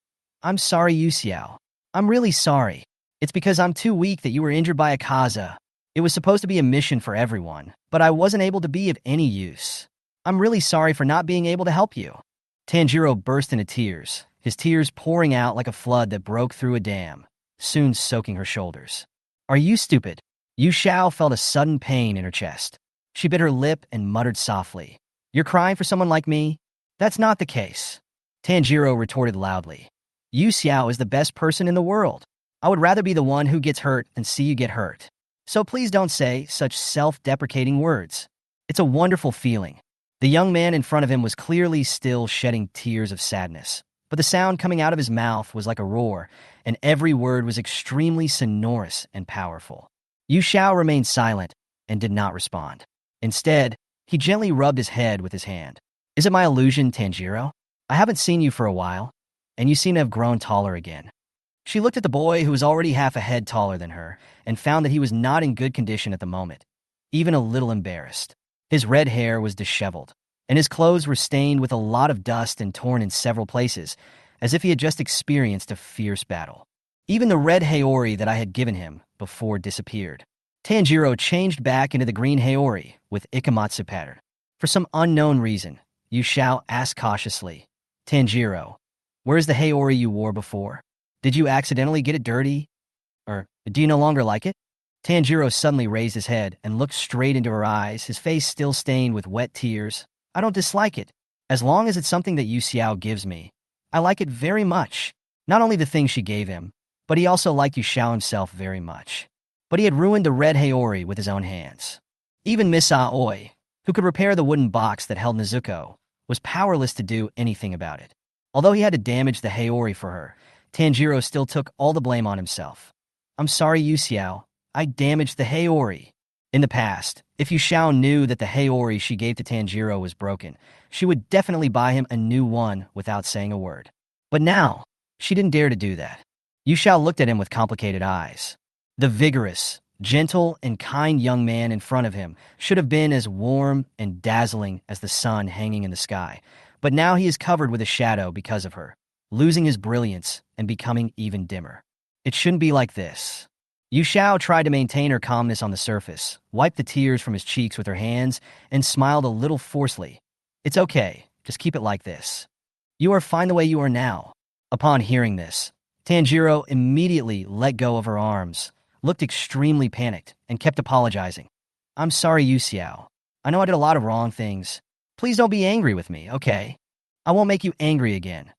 I'm sorry, Yu Xiao. I'm really sorry. It's because I'm too weak that you were injured by a kaza. It was supposed to be a mission for everyone, but I wasn't able to be of any use. I'm really sorry for not being able to help you. Tanjiro burst into tears, his tears pouring out like a flood that broke through a dam, soon soaking her shoulders. Are you stupid? Yu Xiao felt a sudden pain in her chest. She bit her lip and muttered softly. You're crying for someone like me? That's not the case. Tanjiro retorted loudly. Yu Xiao is the best person in the world. I would rather be the one who gets hurt than see you get hurt. So please don't say such self-deprecating words. It's a wonderful feeling. The young man in front of him was clearly still shedding tears of sadness, but the sound coming out of his mouth was like a roar, and every word was extremely sonorous and powerful. Yu Xiao remained silent and did not respond. Instead, he gently rubbed his head with his hand. Is it my illusion, Tanjiro? I haven't seen you for a while, and you seem to have grown taller again. She looked at the boy who was already half a head taller than her and found that he was not in good condition at the moment, even a little embarrassed. His red hair was disheveled, and his clothes were stained with a lot of dust and torn in several places, as if he had just experienced a fierce battle. Even the red Haori that I had given him before disappeared. Tanjiro changed back into the green Haori with Ikamatsu pattern. For some unknown reason, Yu Xiao asked cautiously, Tanjiro, where's the Haori you wore before? Did you accidentally get it dirty? Or do you no longer like it? Tanjiro suddenly raised his head and looked straight into her eyes, his face still stained with wet tears. I don't dislike it. As long as it's something that Yu Xiao gives me, I like it very much. Not only the thing she gave him, but he also liked Yu Xiao himself very much. But he had ruined the red Haori with his own hands. Even Miss Aoi, who could repair the wooden box that held Nezuko, was powerless to do anything about it. Although he had to damage the Haori for her, Tanjiro still took all the blame on himself. I'm sorry, Yu Xiao. I damaged the Haori. In the past, if Yu Xiao knew that the Haori she gave to Tanjiro was broken, she would definitely buy him a new one without saying a word. But now, she didn't dare to do that. Yu Xiao looked at him with complicated eyes. The vigorous, gentle, and kind young man in front of him should have been as warm and dazzling as the sun hanging in the sky, but now he is covered with a shadow because of her, losing his brilliance and becoming even dimmer. It shouldn't be like this. Yu Xiao tried to maintain her calmness on the surface, wiped the tears from his cheeks with her hands, and smiled a little forcefully. It's okay, just keep it like this. You are fine the way you are now. Upon hearing this, Tanjiro immediately let go of her arms, looked extremely panicked, and kept apologizing. I'm sorry, Yu Xiao. I know I did a lot of wrong things. Please don't be angry with me, okay? I won't make you angry again.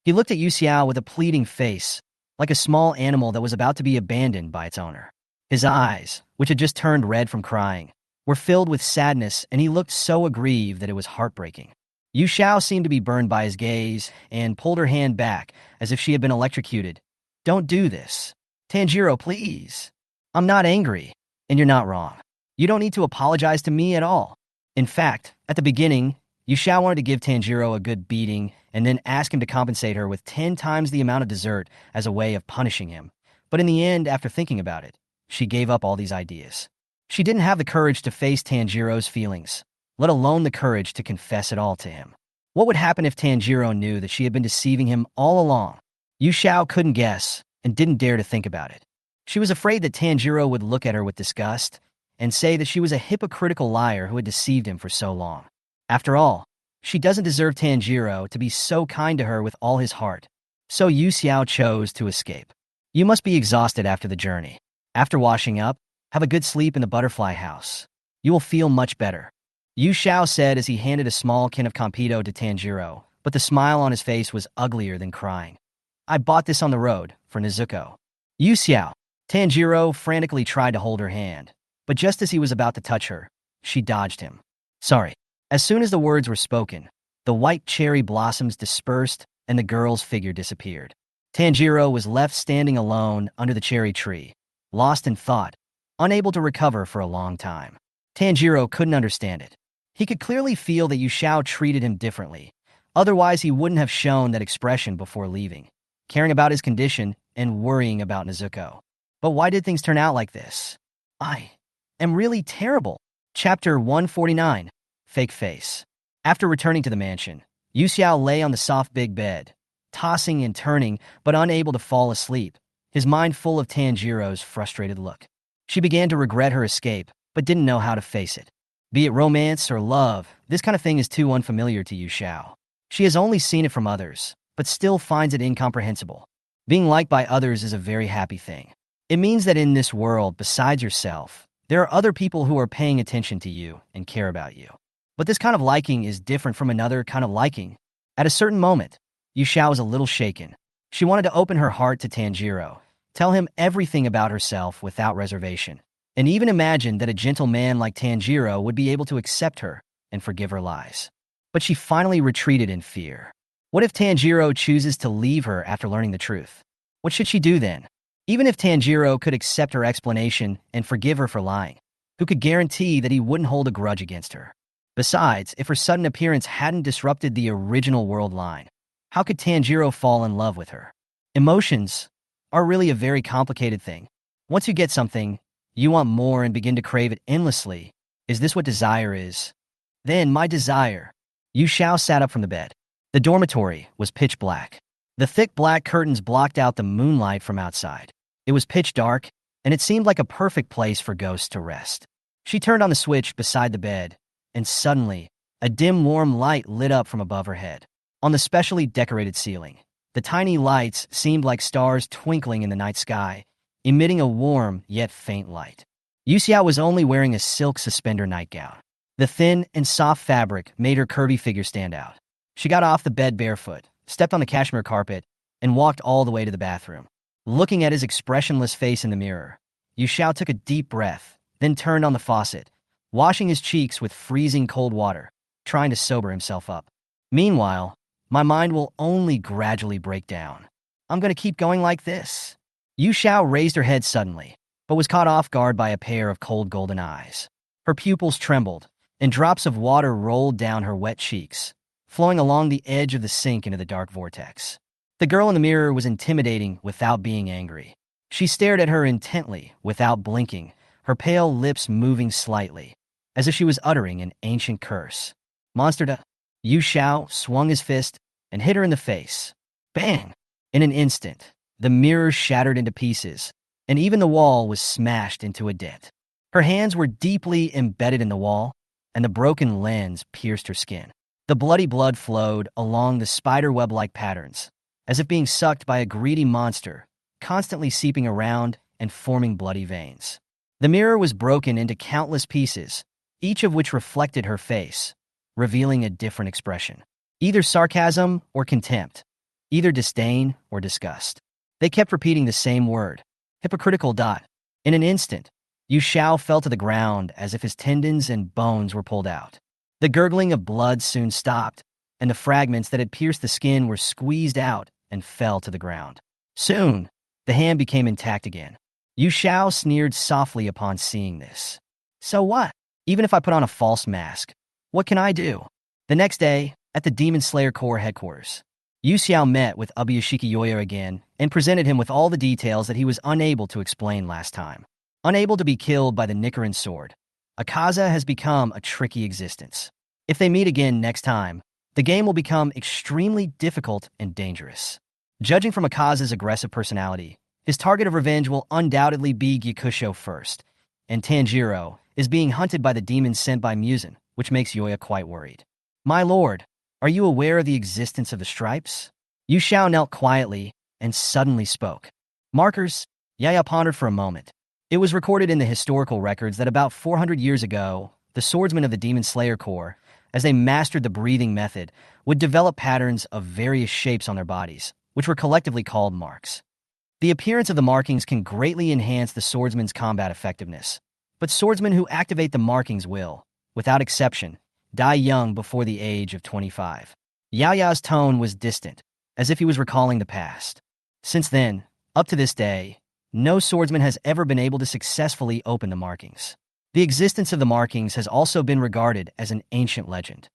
He looked at Yu Xiao with a pleading face, like a small animal that was about to be abandoned by its owner. His eyes, which had just turned red from crying, were filled with sadness, and he looked so aggrieved that it was heartbreaking. Yu Xiao seemed to be burned by his gaze and pulled her hand back as if she had been electrocuted. Don't do this. Tanjiro, please. I'm not angry, and you're not wrong. You don't need to apologize to me at all. In fact, at the beginning, Yu Xiao wanted to give Tanjiro a good beating and then ask him to compensate her with 10 times the amount of dessert as a way of punishing him. But in the end, after thinking about it, she gave up all these ideas. She didn't have the courage to face Tanjiro's feelings, let alone the courage to confess it all to him. What would happen if Tanjiro knew that she had been deceiving him all along? Yu Xiao couldn't guess and didn't dare to think about it. She was afraid that Tanjiro would look at her with disgust and say that she was a hypocritical liar who had deceived him for so long. After all, she doesn't deserve Tanjiro to be so kind to her with all his heart. So Yu Xiao chose to escape. You must be exhausted after the journey. After washing up, have a good sleep in the butterfly house. You will feel much better. Yu Xiao said as he handed a small can of Campito to Tanjiro, but the smile on his face was uglier than crying. I bought this on the road, for Nezuko. Yu Xiao. Tanjiro frantically tried to hold her hand, but just as he was about to touch her, she dodged him. Sorry. As soon as the words were spoken, the white cherry blossoms dispersed and the girl's figure disappeared. Tanjiro was left standing alone under the cherry tree, lost in thought, unable to recover for a long time. Tanjiro couldn't understand it. He could clearly feel that Yu Xiao treated him differently. Otherwise, he wouldn't have shown that expression before leaving, caring about his condition and worrying about Nezuko. But why did things turn out like this? I am really terrible. Chapter 149, Fake Face. After returning to the mansion, Yu Xiao lay on the soft big bed, tossing and turning but unable to fall asleep, his mind full of Tanjiro's frustrated look. She began to regret her escape, but didn't know how to face it. Be it romance or love, this kind of thing is too unfamiliar to Yu Xiao. She has only seen it from others, but still finds it incomprehensible. Being liked by others is a very happy thing. It means that in this world, besides yourself, there are other people who are paying attention to you and care about you. But this kind of liking is different from another kind of liking. At a certain moment, Yu Xiao was a little shaken. She wanted to open her heart to Tanjiro, tell him everything about herself without reservation, and even imagine that a gentle man like Tanjiro would be able to accept her and forgive her lies. But she finally retreated in fear. What if Tanjiro chooses to leave her after learning the truth? What should she do then? Even if Tanjiro could accept her explanation and forgive her for lying, who could guarantee that he wouldn't hold a grudge against her? Besides, if her sudden appearance hadn't disrupted the original world line, how could Tanjiro fall in love with her? Emotions are really a very complicated thing. Once you get something, you want more and begin to crave it endlessly. Is this what desire is? Then my desire. Yu Xiao sat up from the bed. The dormitory was pitch black. The thick black curtains blocked out the moonlight from outside. It was pitch dark, and it seemed like a perfect place for ghosts to rest. She turned on the switch beside the bed, and suddenly, a dim warm light lit up from above her head. On the specially decorated ceiling, the tiny lights seemed like stars twinkling in the night sky, emitting a warm yet faint light. Yu Xiao was only wearing a silk suspender nightgown. The thin and soft fabric made her curvy figure stand out. She got off the bed barefoot, stepped on the cashmere carpet, and walked all the way to the bathroom. Looking at his expressionless face in the mirror, Yu Xiao took a deep breath, then turned on the faucet, washing his cheeks with freezing cold water, trying to sober himself up. Meanwhile, my mind will only gradually break down. I'm going to keep going like this. Yu Xiao raised her head suddenly, but was caught off guard by a pair of cold golden eyes. Her pupils trembled, and drops of water rolled down her wet cheeks, flowing along the edge of the sink into the dark vortex. The girl in the mirror was intimidating without being angry. She stared at her intently, without blinking, her pale lips moving slightly, as if she was uttering an ancient curse. Monster da! Yu Xiao swung his fist and hit her in the face. Bang! In an instant, the mirror shattered into pieces, and even the wall was smashed into a dent. Her hands were deeply embedded in the wall, and the broken lens pierced her skin. The bloody blood flowed along the spider web-like patterns, as if being sucked by a greedy monster, constantly seeping around and forming bloody veins. The mirror was broken into countless pieces, each of which reflected her face, revealing a different expression. Either sarcasm or contempt, either disdain or disgust. They kept repeating the same word, hypocritical. In an instant, Yu Xiao fell to the ground as if his tendons and bones were pulled out. The gurgling of blood soon stopped, and the fragments that had pierced the skin were squeezed out and fell to the ground. Soon, the hand became intact again. Yu Xiao sneered softly upon seeing this. So what? Even if I put on a false mask, what can I do? The next day, at the Demon Slayer Corps headquarters, Yu Xiao met with Ubuyashiki Yoya again and presented him with all the details that he was unable to explain last time. Unable to be killed by the Nichiren sword, Akaza has become a tricky existence. If they meet again next time, the game will become extremely difficult and dangerous. Judging from Akaza's aggressive personality, his target of revenge will undoubtedly be Gyakusho first, and Tanjiro is being hunted by the demons sent by Muzan, which makes Yoya quite worried. My lord, are you aware of the existence of the stripes? Yu Xiao knelt quietly and suddenly spoke. Markers? Yaya pondered for a moment. It was recorded in the historical records that about 400 years ago, the swordsmen of the Demon Slayer Corps, as they mastered the breathing method, would develop patterns of various shapes on their bodies, which were collectively called marks. The appearance of the markings can greatly enhance the swordsman's combat effectiveness, but swordsmen who activate the markings will, without exception, die young before the age of 25. Yaya's tone was distant, as if he was recalling the past. Since then, up to this day, no swordsman has ever been able to successfully open the markings. The existence of the markings has also been regarded as an ancient legend.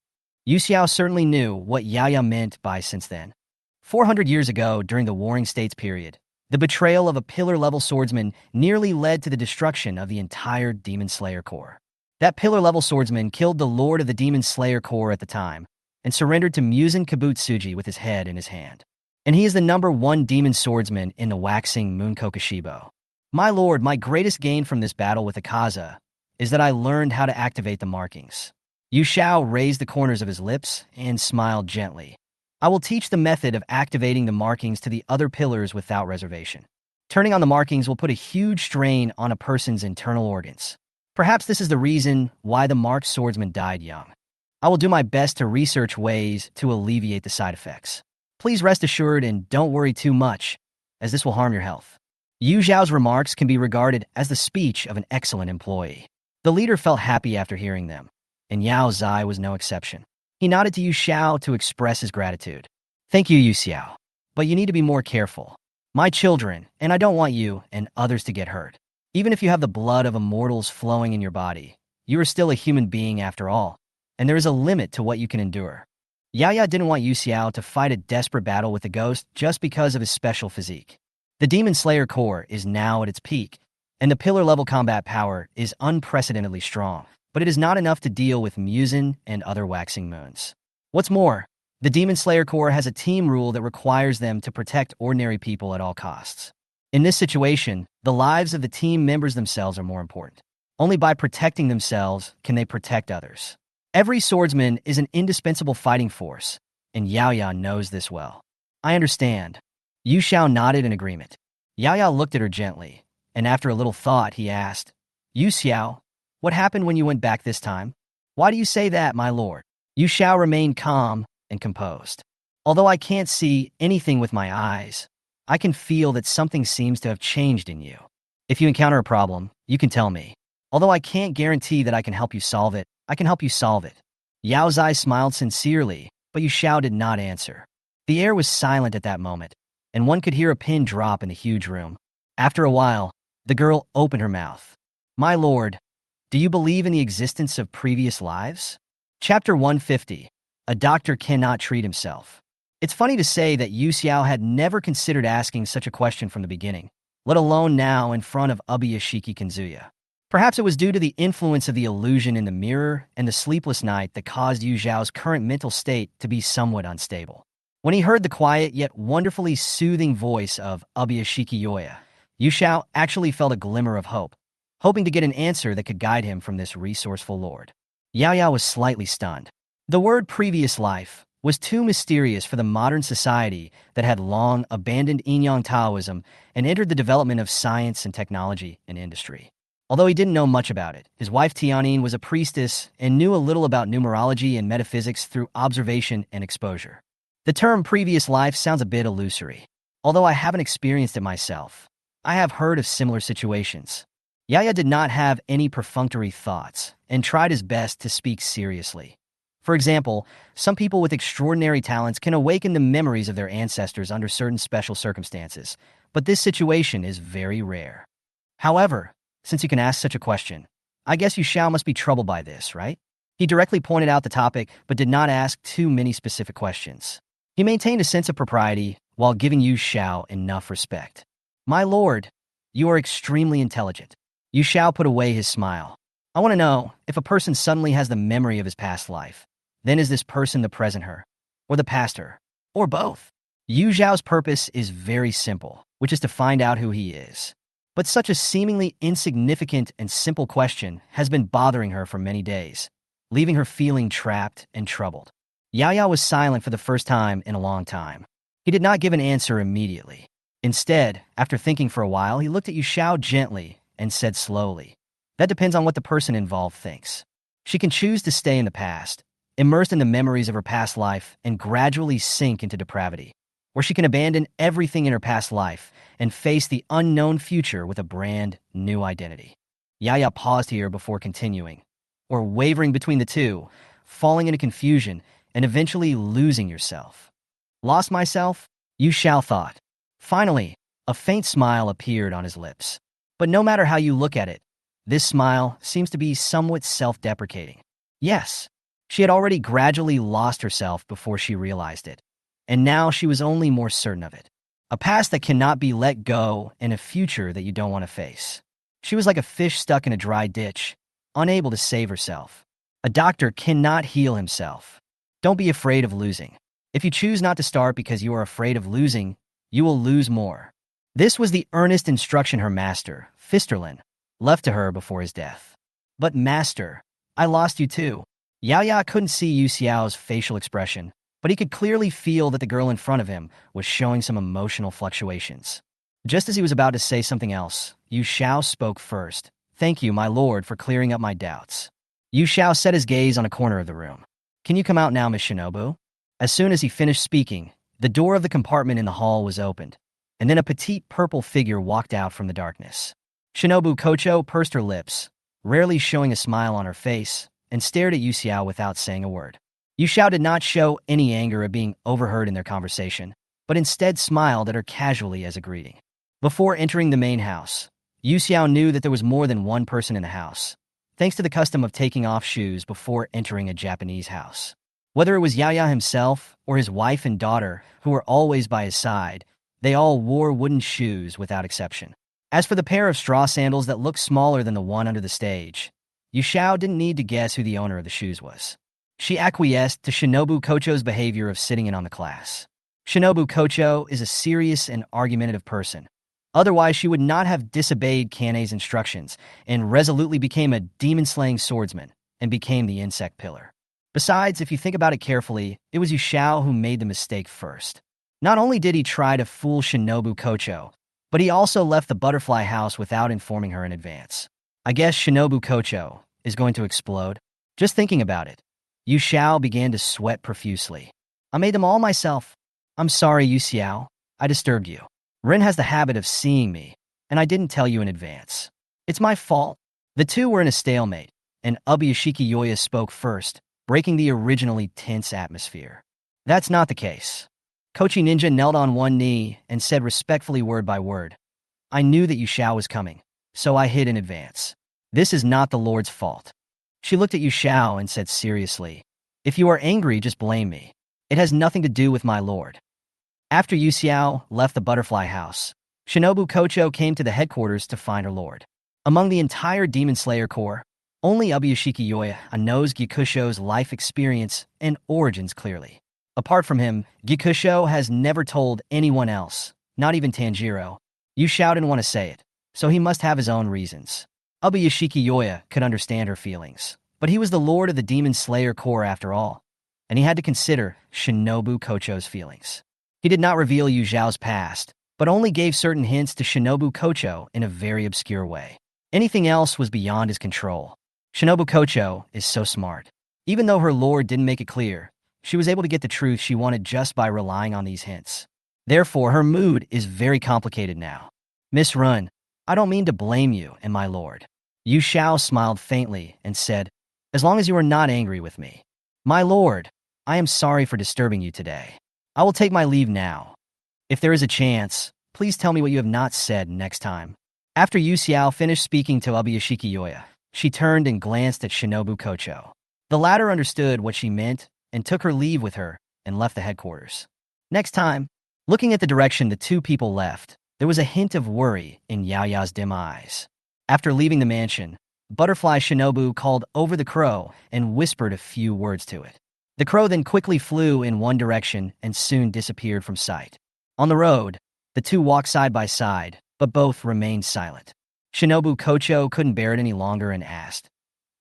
Yu Xiao certainly knew what Yaya meant by since then. 400 years ago, during the Warring States period, the betrayal of a pillar-level swordsman nearly led to the destruction of the entire Demon Slayer Corps. That pillar-level swordsman killed the Lord of the Demon Slayer Corps at the time and surrendered to Muzan Kabutsuji with his head in his hand. And he is the #1 demon swordsman in the waxing Munkokashibo. My lord, my greatest gain from this battle with Akaza is that I learned how to activate the markings. Yu Xiao raised the corners of his lips and smiled gently. I will teach the method of activating the markings to the other pillars without reservation. Turning on the markings will put a huge strain on a person's internal organs. Perhaps this is the reason why the marked swordsman died young. I will do my best to research ways to alleviate the side effects. Please rest assured and don't worry too much, as this will harm your health. Yu Zhao's remarks can be regarded as the speech of an excellent employee. The leader felt happy after hearing them, and Yao Zai was no exception. He nodded to Yu Xiao to express his gratitude. Thank you, Yu Xiao, but you need to be more careful. My children, and I don't want you and others to get hurt. Even if you have the blood of immortals flowing in your body, you are still a human being after all, and there is a limit to what you can endure. Yaya didn't want Yu Xiao to fight a desperate battle with the ghost just because of his special physique. The Demon Slayer Corps is now at its peak, and the pillar-level combat power is unprecedentedly strong, but it is not enough to deal with Muzan and other waxing moons. What's more, the Demon Slayer Corps has a team rule that requires them to protect ordinary people at all costs. In this situation, the lives of the team members themselves are more important. Only by protecting themselves can they protect others. Every swordsman is an indispensable fighting force, and Yao Ya knows this well. I understand. Yu Xiao nodded in agreement. Yao Ya looked at her gently, and after a little thought, he asked, Yu Xiao, what happened when you went back this time? Why do you say that, my lord? Yu Xiao remained calm and composed. Although I can't see anything with my eyes, I can feel that something seems to have changed in you. If you encounter a problem, you can tell me. Although I can't guarantee that I can help you solve it, I can help you solve it. Yao Zai smiled sincerely, but Yu Xiao did not answer. The air was silent at that moment, and one could hear a pin drop in the huge room. After a while, the girl opened her mouth. My lord, do you believe in the existence of previous lives? Chapter 150. A doctor cannot treat himself. It's funny to say that Yu Xiao had never considered asking such a question from the beginning, let alone now in front of Ubuyashiki Kanzuya. Perhaps it was due to the influence of the illusion in the mirror and the sleepless night that caused Yu Zhao's current mental state to be somewhat unstable. When he heard the quiet yet wonderfully soothing voice of Ubuyashiki Yoya, Yu Xiao actually felt a glimmer of hope, hoping to get an answer that could guide him from this resourceful lord. Yao Yao was slightly stunned. The word previous life was too mysterious for the modern society that had long abandoned Yin-Yang Taoism and entered the development of science and technology and industry. Although he didn't know much about it, his wife Tianyin was a priestess and knew a little about numerology and metaphysics through observation and exposure. The term previous life sounds a bit illusory. Although I haven't experienced it myself, I have heard of similar situations. Yaya did not have any perfunctory thoughts and tried his best to speak seriously. For example, some people with extraordinary talents can awaken the memories of their ancestors under certain special circumstances, but this situation is very rare. However, since you can ask such a question, I guess Yu Xiao must be troubled by this, right? He directly pointed out the topic, but did not ask too many specific questions. He maintained a sense of propriety while giving Yu Xiao enough respect. My lord, you are extremely intelligent. Yu Xiao put away his smile. I want to know, if a person suddenly has the memory of his past life, then is this person the present her, or the past her, or both? Yu Zhao's purpose is very simple, which is to find out who he is. But such a seemingly insignificant and simple question has been bothering her for many days, leaving her feeling trapped and troubled. Yao Yao was silent for the first time in a long time. He did not give an answer immediately. Instead, after thinking for a while, he looked at Yu Xiao gently and said slowly, that depends on what the person involved thinks. She can choose to stay in the past, immersed in the memories of her past life, and gradually sink into depravity, or she can abandon everything in her past life and face the unknown future with a brand new identity. Yaya paused here before continuing, or wavering between the two, falling into confusion, and eventually losing yourself. Lost myself? Yu Xiao thought. Finally, a faint smile appeared on his lips. But no matter how you look at it, This smile seems to be somewhat self-deprecating. Yes, she had already gradually lost herself before she realized it, and now she was only more certain of it. A past that cannot be let go and a future that you don't want to face. She was like a fish stuck in a dry ditch, unable to save herself. A doctor cannot heal himself. Don't be afraid of losing. If you choose not to start because you are afraid of losing, you will lose more. This was the earnest instruction her master, Fisterlin, left to her before his death. But master, I lost you too. Yao Ya couldn't see Yu Xiao's facial expression, but he could clearly feel that the girl in front of him was showing some emotional fluctuations. Just as he was about to say something else, Yu Xiao spoke first. Thank you, my lord, for clearing up my doubts. Yu Xiao set his gaze on a corner of the room. Can you come out now, Miss Shinobu? As soon as he finished speaking, the door of the compartment in the hall was opened, and then a petite purple figure walked out from the darkness. Shinobu Kocho pursed her lips, rarely showing a smile on her face, and stared at Yu Xiao without saying a word. Yu Xiao did not show any anger at being overheard in their conversation, but instead smiled at her casually as a greeting. Before entering the main house, Yu Xiao knew that there was more than one person in the house, thanks to the custom of taking off shoes before entering a Japanese house. Whether it was Yao Ya himself or his wife and daughter, who were always by his side, they all wore wooden shoes without exception. As for the pair of straw sandals that looked smaller than the one under the stage, Yu Xiao didn't need to guess who the owner of the shoes was. She acquiesced to Shinobu Kocho's behavior of sitting in on the class. Shinobu Kocho is a serious and argumentative person. Otherwise, she would not have disobeyed Kane's instructions and resolutely became a demon-slaying swordsman and became the insect pillar. Besides, if you think about it carefully, it was Yu Xiao who made the mistake first. Not only did he try to fool Shinobu Kocho, but he also left the butterfly house without informing her in advance. I guess Shinobu Kocho is going to explode. Just thinking about it, Yu Xiao began to sweat profusely. I made them all myself. I'm sorry, Yu Xiao. I disturbed you. Rin has the habit of seeing me, and I didn't tell you in advance. It's my fault. The two were in a stalemate, and Ubuyashiki Yoya spoke first, breaking the originally tense atmosphere. That's not the case. Kochi Ninja knelt on one knee and said respectfully word by word. I knew that Yu Xiao was coming, so I hid in advance. This is not the Lord's fault. She looked at Yu Xiao and said seriously, if you are angry, just blame me. It has nothing to do with my lord. After Yu Xiao left the butterfly house, Shinobu Kocho came to the headquarters to find her lord. Among the entire Demon Slayer Corps, only Ubuyashiki Yoya knows Gikusho's life experience and origins clearly. Apart from him, Gikusho has never told anyone else, not even Tanjiro. Yu Xiao didn't want to say it, so he must have his own reasons. Ubuyashiki Yoya could understand her feelings, but he was the lord of the Demon Slayer Corps after all, and he had to consider Shinobu Kocho's feelings. He did not reveal Yu Xiao's past, but only gave certain hints to Shinobu Kocho in a very obscure way. Anything else was beyond his control. Shinobu Kocho is so smart. Even though her lord didn't make it clear, she was able to get the truth she wanted just by relying on these hints. Therefore, her mood is very complicated now. Miss Run, I don't mean to blame you and my lord. Yu Xiao smiled faintly and said, as long as you are not angry with me. My lord, I am sorry for disturbing you today. I will take my leave now. If there is a chance, please tell me what you have not said next time. After Yu Xiao finished speaking to Ubuyashiki Yoya, she turned and glanced at Shinobu Kocho. The latter understood what she meant and took her leave with her and left the headquarters. Next time, looking at the direction the two people left, there was a hint of worry in Yao Ya's dim eyes. After leaving the mansion, Butterfly Shinobu called over the crow and whispered a few words to it. The crow then quickly flew in one direction and soon disappeared from sight. On the road, the two walked side by side, but both remained silent. Shinobu Kocho couldn't bear it any longer and asked,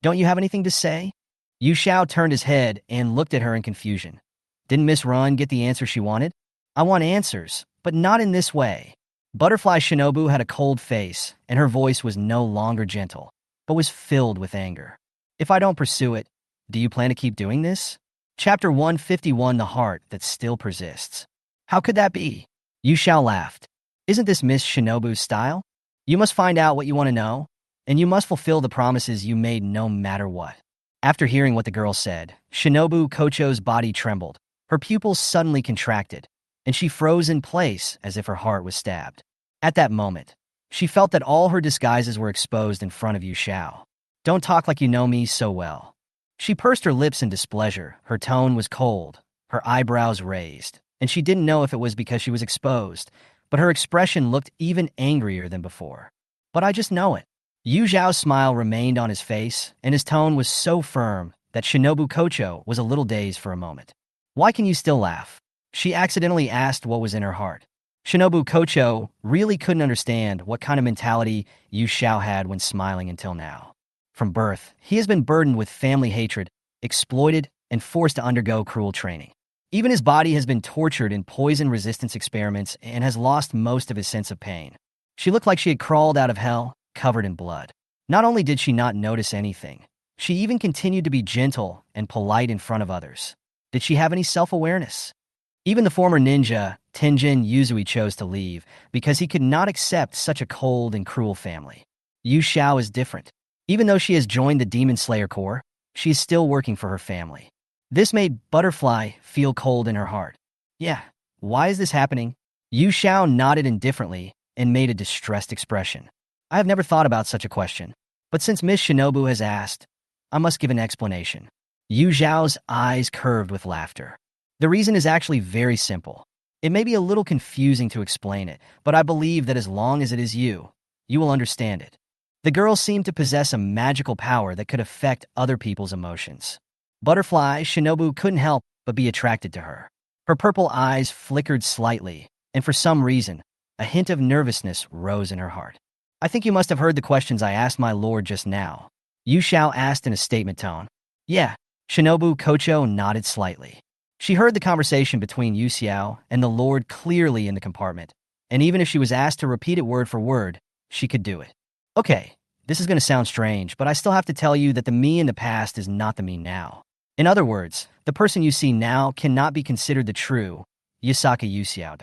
don't you have anything to say? Yu Xiao turned his head and looked at her in confusion. Didn't Miss Run get the answer she wanted? I want answers, but not in this way. Butterfly Shinobu had a cold face, and her voice was no longer gentle, but was filled with anger. If I don't pursue it, do you plan to keep doing this? Chapter 151, The Heart That Still Persists. How could that be? Yu Xiao laughed. Isn't this Miss Shinobu's style? You must find out what you want to know, and you must fulfill the promises you made no matter what. After hearing what the girl said, Shinobu Kocho's body trembled. Her pupils suddenly contracted, and she froze in place as if her heart was stabbed. At that moment, She felt that all her disguises were exposed in front of Yu Xiao. Don't talk like you know me so well. She pursed her lips in displeasure. Her tone was cold, her eyebrows raised, and she didn't know if it was because she was exposed, but her expression looked even angrier than before. But I just know it. Yu Zhao's smile remained on his face, and his tone was so firm that Shinobu Kocho was a little dazed for a moment. Why can you still laugh? She accidentally asked what was in her heart. Shinobu Kocho really couldn't understand what kind of mentality Yu Xiao had when smiling until now. From birth, he has been burdened with family hatred, exploited, and forced to undergo cruel training. Even his body has been tortured in poison resistance experiments and has lost most of his sense of pain. She looked like she had crawled out of hell, covered in blood. Not only did she not notice anything, she even continued to be gentle and polite in front of others. Did she have any self-awareness? Even the former ninja, Tenjin Yuzui, chose to leave because he could not accept such a cold and cruel family. Yu Xiao is different. Even though she has joined the Demon Slayer Corps, she is still working for her family. This made Butterfly feel cold in her heart. Yeah, why is this happening? Yu Xiao nodded indifferently and made a distressed expression. I have never thought about such a question, but since Miss Shinobu has asked, I must give an explanation. Yu Zhao's eyes curved with laughter. The reason is actually very simple. It may be a little confusing to explain it, but I believe that as long as it is you, you will understand it. The girl seemed to possess a magical power that could affect other people's emotions. Butterfly, Shinobu couldn't help but be attracted to her. Her purple eyes flickered slightly, and for some reason, a hint of nervousness rose in her heart. I think you must have heard the questions I asked my lord just now. Yu Xiao asked in a statement tone. Yeah, Shinobu Kocho nodded slightly. She heard the conversation between Yu Xiao and the lord clearly in the compartment, and even if she was asked to repeat it word for word, she could do it. Okay, this is going to sound strange, but I still have to tell you that the me in the past is not the me now. In other words, the person you see now cannot be considered the true Yusaka Yu Xiao.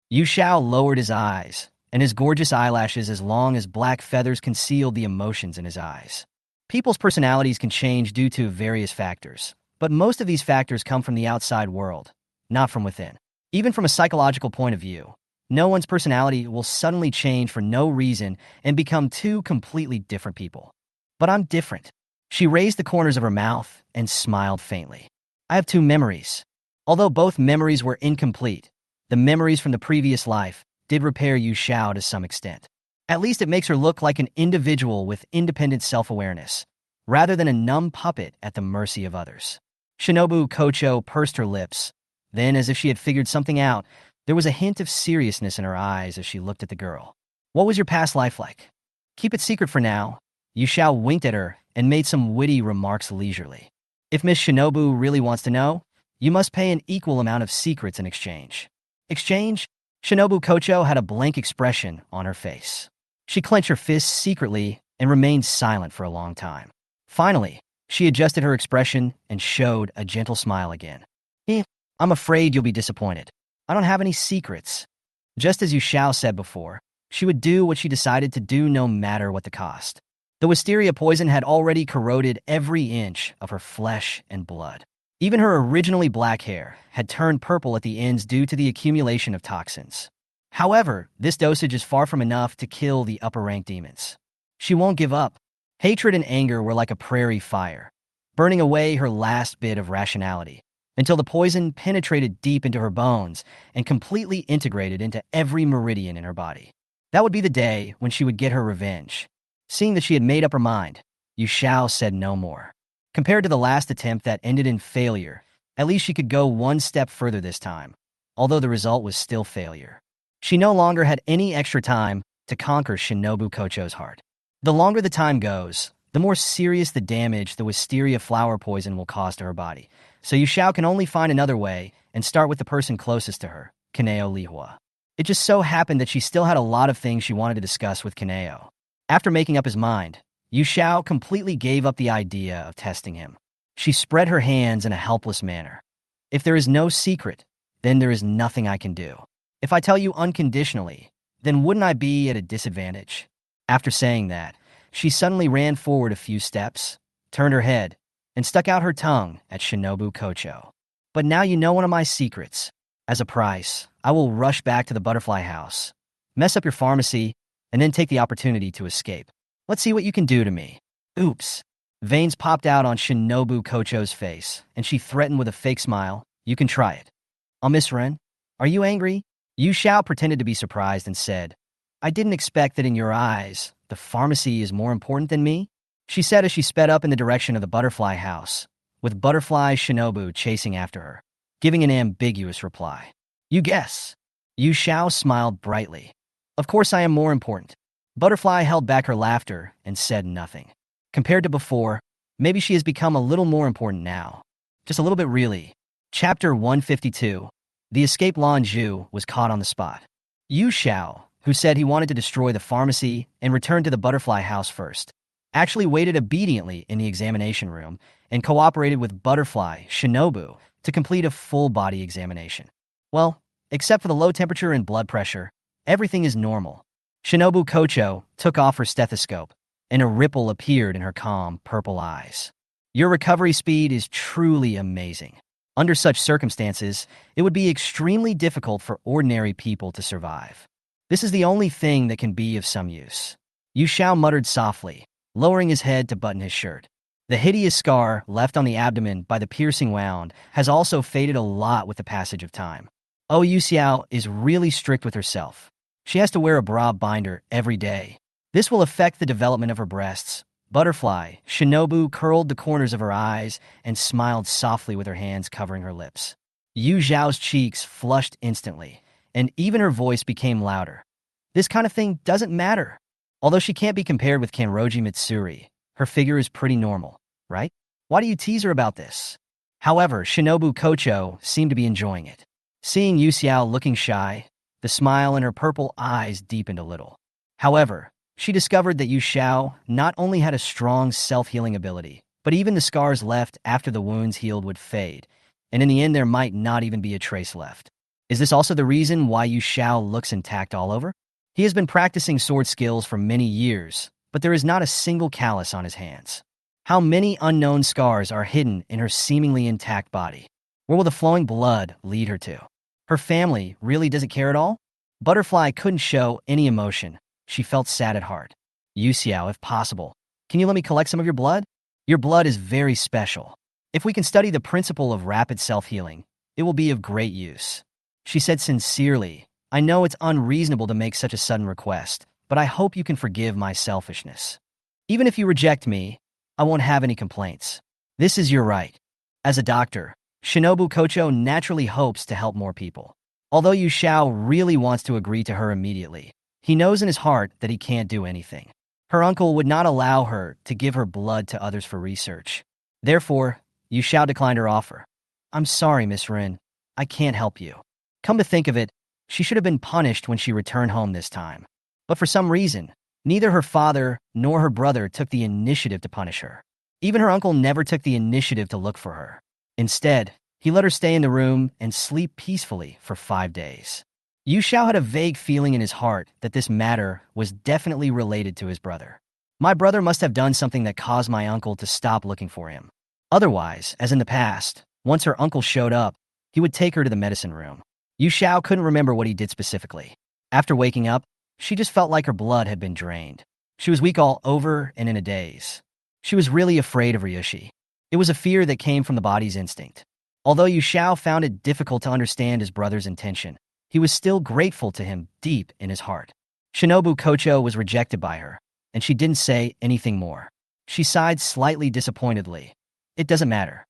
Yu Xiao lowered his eyes, and his gorgeous eyelashes as long as black feathers concealed the emotions in his eyes. People's personalities can change due to various factors, but most of these factors come from the outside world, not from within. Even from a psychological point of view, no one's personality will suddenly change for no reason and become two completely different people. But I'm different. She raised the corners of her mouth and smiled faintly. I have two memories. Although both memories were incomplete, the memories from the previous life did repair Yu Xiao to some extent. At least it makes her look like an individual with independent self-awareness, rather than a numb puppet at the mercy of others. Shinobu Kocho pursed her lips. Then, as if she had figured something out, there was a hint of seriousness in her eyes as she looked at the girl. What was your past life like? Keep it secret for now. Yu Xiao winked at her and made some witty remarks leisurely. If Miss Shinobu really wants to know, you must pay an equal amount of secrets in exchange. Exchange? Shinobu Kocho had a blank expression on her face. She clenched her fists secretly and remained silent for a long time. Finally, she adjusted her expression and showed a gentle smile again. I'm afraid you'll be disappointed. I don't have any secrets. Just as Yu Xiao said before, she would do what she decided to do no matter what the cost. The wisteria poison had already corroded every inch of her flesh and blood. Even her originally black hair had turned purple at the ends due to the accumulation of toxins. However, this dosage is far from enough to kill the upper-rank demons. She won't give up. Hatred and anger were like a prairie fire, burning away her last bit of rationality, until the poison penetrated deep into her bones and completely integrated into every meridian in her body. That would be the day when she would get her revenge. Seeing that she had made up her mind, Yu Xiao said no more. Compared to the last attempt that ended in failure, at least she could go one step further this time, although the result was still failure. She no longer had any extra time to conquer Shinobu Kocho's heart. The longer the time goes, the more serious the damage the wisteria flower poison will cause to her body. So Yu Xiao can only find another way and start with the person closest to her, Kaneo Lihua. It just so happened that she still had a lot of things she wanted to discuss with Kaneo. After making up his mind, Yu Xiao completely gave up the idea of testing him. She spread her hands in a helpless manner. If there is no secret, then there is nothing I can do. If I tell you unconditionally, then wouldn't I be at a disadvantage? After saying that, she suddenly ran forward a few steps, turned her head, and stuck out her tongue at Shinobu Kocho. But now you know one of my secrets. As a price, I will rush back to the butterfly house, mess up your pharmacy, and then take the opportunity to escape. Let's see what you can do to me. Oops. Veins popped out on Shinobu Kocho's face, and she threatened with a fake smile. You can try it. Miss Ren, are you angry? Yu Xiao pretended to be surprised and said, I didn't expect that in your eyes, the pharmacy is more important than me, she said as she sped up in the direction of the butterfly house, with Butterfly Shinobu chasing after her, giving an ambiguous reply. You guess. Yu Xiao smiled brightly. Of course I am more important. Butterfly held back her laughter and said nothing. Compared to before, maybe she has become a little more important now. Just a little bit really. Chapter 152. The escaped Lan Zhu was caught on the spot. Yu Xiao, who said he wanted to destroy the pharmacy and return to the butterfly house first, actually waited obediently in the examination room and cooperated with Butterfly Shinobu to complete a full-body examination. Well, except for the low temperature and blood pressure, everything is normal. Shinobu Kocho took off her stethoscope, and a ripple appeared in her calm, purple eyes. Your recovery speed is truly amazing. Under such circumstances, it would be extremely difficult for ordinary people to survive. This is the only thing that can be of some use. Yu Xiao muttered softly, lowering his head to button his shirt. The hideous scar left on the abdomen by the piercing wound has also faded a lot with the passage of time. Oh, Yu Xiao is really strict with herself. She has to wear a bra binder every day. This will affect the development of her breasts. Butterfly Shinobu curled the corners of her eyes and smiled softly with her hands covering her lips. Yu Zhao's cheeks flushed instantly, and even her voice became louder. This kind of thing doesn't matter. Although she can't be compared with Kanroji Mitsuri, her figure is pretty normal, right? Why do you tease her about this? However, Shinobu Kocho seemed to be enjoying it. Seeing Yu Xiao looking shy, the smile in her purple eyes deepened a little. However, she discovered that Yu Xiao not only had a strong self-healing ability, but even the scars left after the wounds healed would fade, and in the end there might not even be a trace left. Is this also the reason why Yu Xiao looks intact all over? He has been practicing sword skills for many years, but there is not a single callus on his hands. How many unknown scars are hidden in her seemingly intact body? Where will the flowing blood lead her to? Her family really doesn't care at all? Butterfly couldn't show any emotion. She felt sad at heart. Yu Xiao, if possible, can you let me collect some of your blood? Your blood is very special. If we can study the principle of rapid self-healing, it will be of great use. She said sincerely, I know it's unreasonable to make such a sudden request, but I hope you can forgive my selfishness. Even if you reject me, I won't have any complaints. This is your right. As a doctor, Shinobu Kocho naturally hopes to help more people. Although Yu Xiao really wants to agree to her immediately, he knows in his heart that he can't do anything. Her uncle would not allow her to give her blood to others for research. Therefore, Yu Xiao declined her offer. I'm sorry, Miss Rin. I can't help you. Come to think of it, she should have been punished when she returned home this time. But for some reason, neither her father nor her brother took the initiative to punish her. Even her uncle never took the initiative to look for her. Instead, he let her stay in the room and sleep peacefully for 5 days. Yu Xiao had a vague feeling in his heart that this matter was definitely related to his brother. My brother must have done something that caused my uncle to stop looking for him. Otherwise, as in the past, once her uncle showed up, he would take her to the medicine room. Yu Xiao couldn't remember what he did specifically. After waking up, she just felt like her blood had been drained. She was weak all over and in a daze. She was really afraid of Ryushi. It was a fear that came from the body's instinct. Although Yu Xiao found it difficult to understand his brother's intention, he was still grateful to him deep in his heart. Shinobu Kocho was rejected by her, and she didn't say anything more. She sighed slightly disappointedly. It doesn't matter.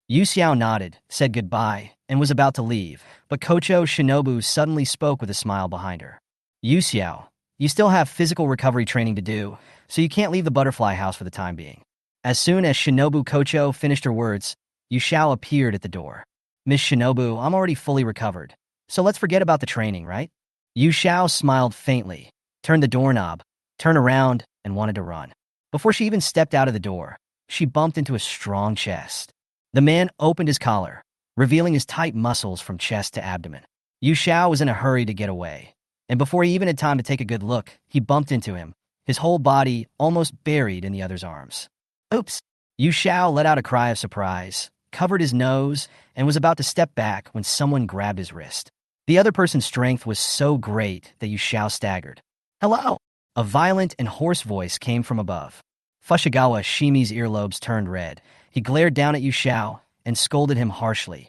Yu Xiao nodded, said goodbye, and was about to leave, but Kocho Shinobu suddenly spoke with a smile behind her. Yu Xiao, you still have physical recovery training to do, so you can't leave the butterfly house for the time being. As soon as Shinobu Kocho finished her words, Yu Xiao appeared at the door. Miss Shinobu, I'm already fully recovered. So let's forget about the training, right? Yu Xiao smiled faintly, turned the doorknob, turned around, and wanted to run. Before she even stepped out of the door, she bumped into a strong chest. The man opened his collar, revealing his tight muscles from chest to abdomen. Yu Xiao was in a hurry to get away, and before he even had time to take a good look, he bumped into him, his whole body almost buried in the other's arms. Oops! Yu Xiao let out a cry of surprise, covered his nose, and was about to step back when someone grabbed his wrist. The other person's strength was so great that Yu Xiao staggered. Hello! A violent and hoarse voice came from above. Fushigawara Shimi's earlobes turned red. He glared down at Yu Xiao and scolded him harshly.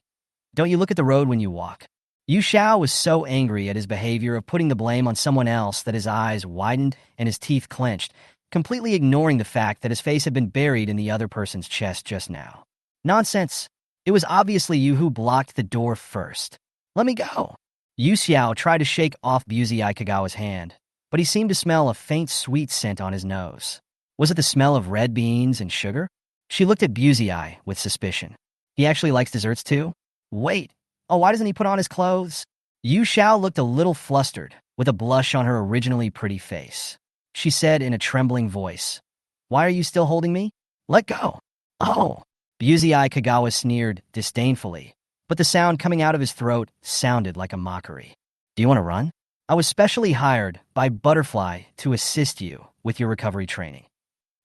Don't you look at the road when you walk? Yu Xiao was so angry at his behavior of putting the blame on someone else that his eyes widened and his teeth clenched, completely ignoring the fact that his face had been buried in the other person's chest just now. Nonsense. It was obviously you who blocked the door first. Let me go. Yu Xiao tried to shake off Buzei Kagawa's hand, but he seemed to smell a faint sweet scent on his nose. Was it the smell of red beans and sugar? She looked at Buzei with suspicion. He actually likes desserts too? Wait. Oh, why doesn't he put on his clothes? Yu Xiao looked a little flustered, with a blush on her originally pretty face. She said in a trembling voice, Why are you still holding me? Let go. Oh. Buzei Kagawa sneered disdainfully, but the sound coming out of his throat sounded like a mockery. Do you want to run? I was specially hired by Butterfly to assist you with your recovery training.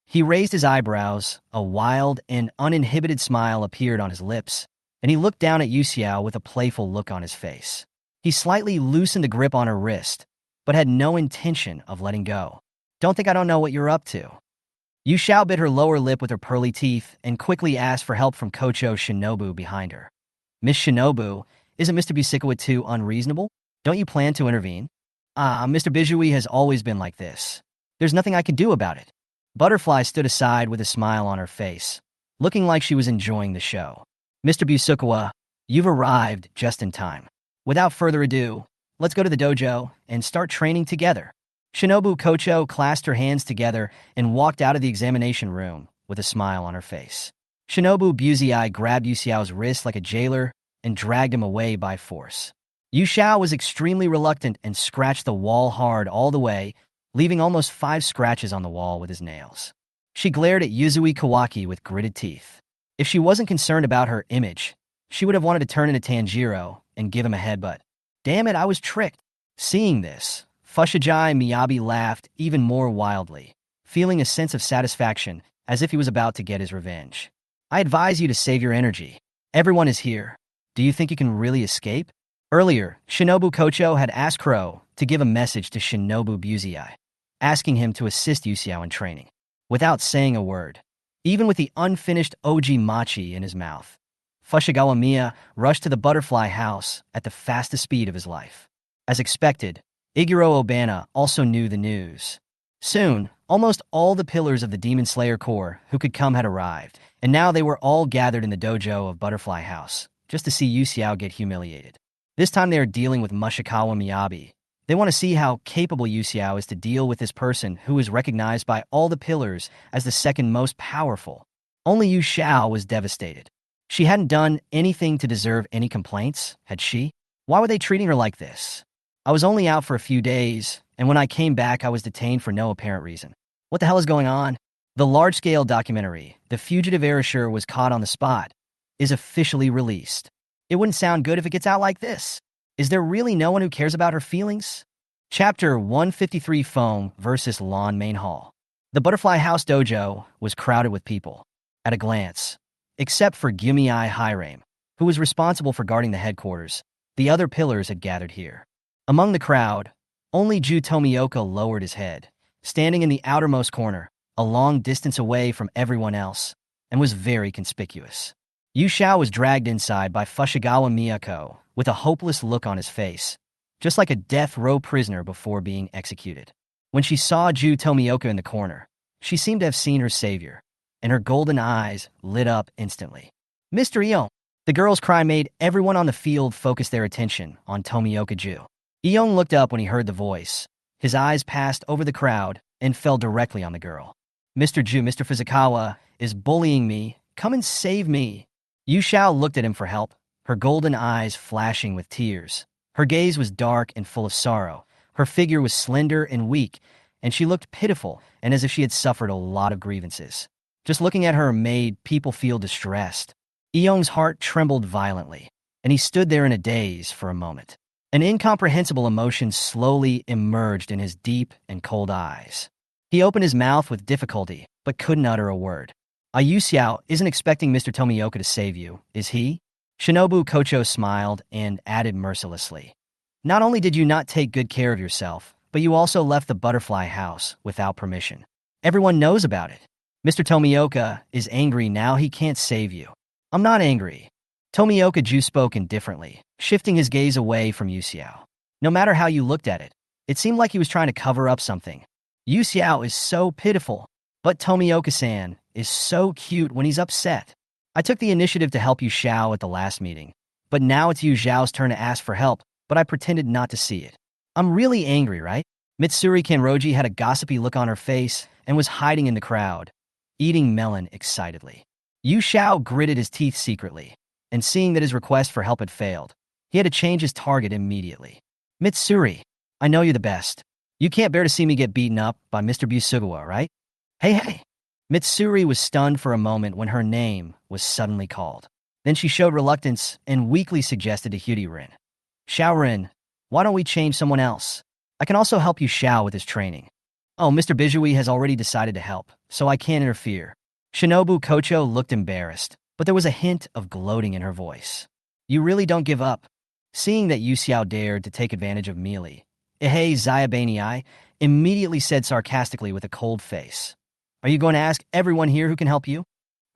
He raised his eyebrows, a wild and uninhibited smile appeared on his lips, and he looked down at Yu Xiao with a playful look on his face. He slightly loosened the grip on her wrist, but had no intention of letting go. Don't think I don't know what you're up to. Yu Xiao bit her lower lip with her pearly teeth and quickly asked for help from Kocho Shinobu behind her. Miss Shinobu, isn't Mr. Busikawa too unreasonable? Don't you plan to intervene? Mr. Bijui has always been like this. There's nothing I can do about it. Butterfly stood aside with a smile on her face, looking like she was enjoying the show. Mr. Busikawa, you've arrived just in time. Without further ado, let's go to the dojo and start training together. Shinobu Kocho clasped her hands together and walked out of the examination room with a smile on her face. Shinobu Buzei grabbed Yu Xiao's wrist like a jailer and dragged him away by force. Yu Xiao was extremely reluctant and scratched the wall hard all the way, leaving almost 5 scratches on the wall with his nails. She glared at Yuzui Kawaki with gritted teeth. If she wasn't concerned about her image, she would have wanted to turn into Tanjiro and give him a headbutt. Damn it, I was tricked. Seeing this, Fushigi Miyabi laughed even more wildly, feeling a sense of satisfaction as if he was about to get his revenge. I advise you to save your energy. Everyone is here. Do you think you can really escape? Earlier, Shinobu Kocho had asked Crow to give a message to Shinobu Buzei, asking him to assist Yu Xiao in training. Without saying a word, even with the unfinished Oji Machi in his mouth, Fushigawara Miya rushed to the butterfly house at the fastest speed of his life. As expected, Iguro Obana also knew the news. Soon, almost all the pillars of the Demon Slayer Corps who could come had arrived, and now they were all gathered in the dojo of Butterfly House, just to see Yu Xiao get humiliated. This time they are dealing with Mushikawa Miyabi. They want to see how capable Yu Xiao is to deal with this person who is recognized by all the pillars as the second most powerful. Only Yu Xiao was devastated. She hadn't done anything to deserve any complaints, had she? Why were they treating her like this? I was only out for a few days, and when I came back I was detained for no apparent reason. What the hell is going on? The large-scale documentary, The Fugitive Erasure Was Caught on the Spot, is officially released. It wouldn't sound good if it gets out like this. Is there really no one who cares about her feelings? Chapter 153 Foam vs. Lawn Main Hall. The Butterfly House Dojo was crowded with people, at a glance. Except for Gyumei Hirame, who was responsible for guarding the headquarters, the other pillars had gathered here. Among the crowd, only Ju Tomioka lowered his head, standing in the outermost corner, a long distance away from everyone else, and was very conspicuous. Yu Xiao was dragged inside by Fushigawara Miyako with a hopeless look on his face, just like a death row prisoner before being executed. When she saw Ju Tomioka in the corner, she seemed to have seen her savior, and her golden eyes lit up instantly. Mr. Ion! The girl's cry made everyone on the field focus their attention on Tomioka Ju. Ion looked up when he heard the voice. His eyes passed over the crowd and fell directly on the girl. Mr. Ju, Mr. Fuzukawa is bullying me. Come and save me. Yu Xiao looked at him for help, her golden eyes flashing with tears. Her gaze was dark and full of sorrow. Her figure was slender and weak, and she looked pitiful and as if she had suffered a lot of grievances. Just looking at her made people feel distressed. Eong's heart trembled violently, and he stood there in a daze for a moment. An incomprehensible emotion slowly emerged in his deep and cold eyes. He opened his mouth with difficulty, but couldn't utter a word. Yu Xiao isn't expecting Mr. Tomioka to save you, is he? Shinobu Kocho smiled and added mercilessly. Not only did you not take good care of yourself, but you also left the butterfly house without permission. Everyone knows about it. Mr. Tomioka is angry now he can't save you. I'm not angry. Tomioka Ju spoke indifferently, shifting his gaze away from Yu Xiao. No matter how you looked at it, it seemed like he was trying to cover up something. Yu Xiao is so pitiful, but Tomioka-san is so cute when he's upset. I took the initiative to help Yu Xiao at the last meeting, but now it's Yu Xiao's turn to ask for help, but I pretended not to see it. I'm really angry, right? Mitsuri Kanroji had a gossipy look on her face and was hiding in the crowd, eating melon excitedly. Yu Xiao gritted his teeth secretly, and seeing that his request for help had failed, he had to change his target immediately. Mitsuri, I know you're the best. You can't bear to see me get beaten up by Mr. Busugawa, right? Hey. Mitsuri was stunned for a moment when her name was suddenly called. Then she showed reluctance and weakly suggested to Hyuri-rin. Xiao-rin, why don't we change someone else? I can also help you Xiao with his training. Oh, Mr. Bijui has already decided to help, so I can't interfere. Shinobu Kocho looked embarrassed, but there was a hint of gloating in her voice. You really don't give up. Seeing that Yu Xiao dared to take advantage of Mealy, Ehei Zayabani immediately said sarcastically with a cold face. Are you going to ask everyone here who can help you?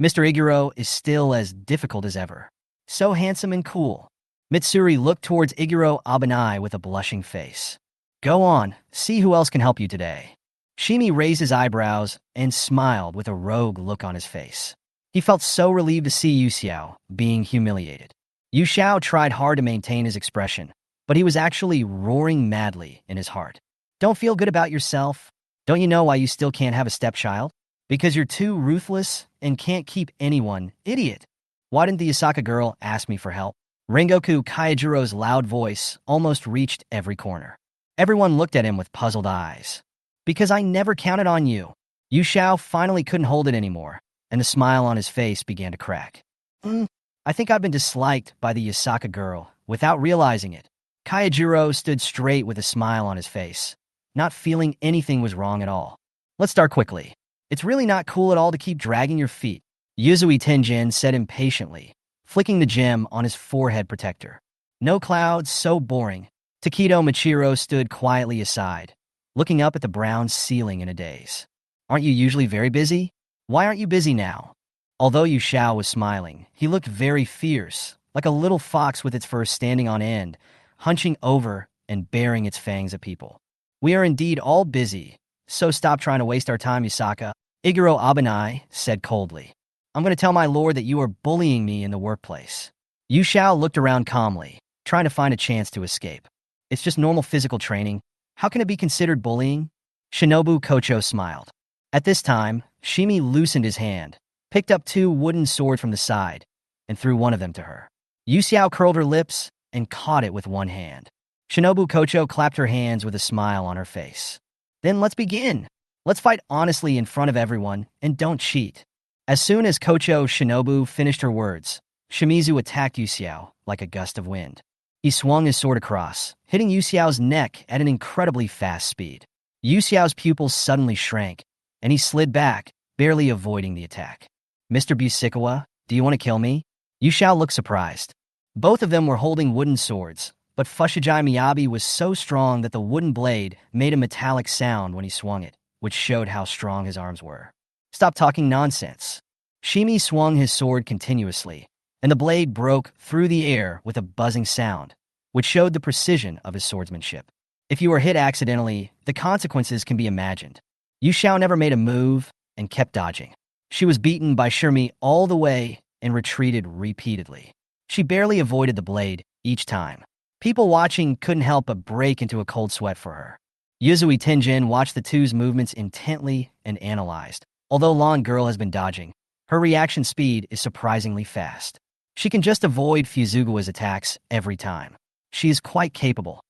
Mr. Iguro is still as difficult as ever. So handsome and cool. Mitsuri looked towards Iguro Abanai with a blushing face. Go on, see who else can help you today. Shimi raised his eyebrows and smiled with a rogue look on his face. He felt so relieved to see Yu Xiao being humiliated. Yu Xiao tried hard to maintain his expression, but he was actually roaring madly in his heart. Don't feel good about yourself? Don't you know why you still can't have a stepchild? Because you're too ruthless and can't keep anyone, idiot. Why didn't the Yasaka girl ask me for help? Rengoku Kaijuro's loud voice almost reached every corner. Everyone looked at him with puzzled eyes. Because I never counted on you. Yu Xiao finally couldn't hold it anymore, and the smile on his face began to crack. I think I've been disliked by the Yasaka girl, without realizing it. Kaijiro stood straight with a smile on his face, not feeling anything was wrong at all. Let's start quickly. It's really not cool at all to keep dragging your feet, Yuzui Tenjin said impatiently, flicking the gem on his forehead protector. No clouds, so boring. Takedo Machiro stood quietly aside, looking up at the brown ceiling in a daze. Aren't you usually very busy? Why aren't you busy now? Although Yu Xiao was smiling, he looked very fierce, like a little fox with its fur standing on end, hunching over and baring its fangs at people. We are indeed all busy, so stop trying to waste our time, Yasaka, Iguro Abanai said coldly. I'm going to tell my lord that you are bullying me in the workplace. Yu Xiao looked around calmly, trying to find a chance to escape. It's just normal physical training. How can it be considered bullying? Shinobu Kocho smiled. At this time, Shimi loosened his hand, picked up 2 wooden swords from the side, and threw one of them to her. Yu Xiao curled her lips and caught it with one hand. Shinobu Kocho clapped her hands with a smile on her face. Then let's begin. Let's fight honestly in front of everyone, and don't cheat. As soon as Kocho Shinobu finished her words, Shimizu attacked Yu Xiao like a gust of wind. He swung his sword across, hitting Yu Xiao's neck at an incredibly fast speed. Yu Xiao's pupils suddenly shrank, and he slid back, barely avoiding the attack. Mr. Busugawa, do you want to kill me? Yu Xiao looked surprised. Both of them were holding wooden swords, but Fushigi Miyabi was so strong that the wooden blade made a metallic sound when he swung it, which showed how strong his arms were. Stop talking nonsense. Shimi swung his sword continuously, and the blade broke through the air with a buzzing sound, which showed the precision of his swordsmanship. If you were hit accidentally, the consequences can be imagined. Yu Xiao never made a move and kept dodging. She was beaten by Shirmi all the way and retreated repeatedly. She barely avoided the blade each time. People watching couldn't help but break into a cold sweat for her. Yuzui Tenjin watched the two's movements intently and analyzed. Although Lawn Girl has been dodging, her reaction speed is surprisingly fast. She can just avoid Fuzugawa's attacks every time. She is quite capable.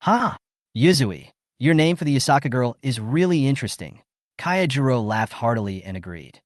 Ha! Yuzui, your name for the Yasaka girl is really interesting. Kayajiro laughed heartily and agreed.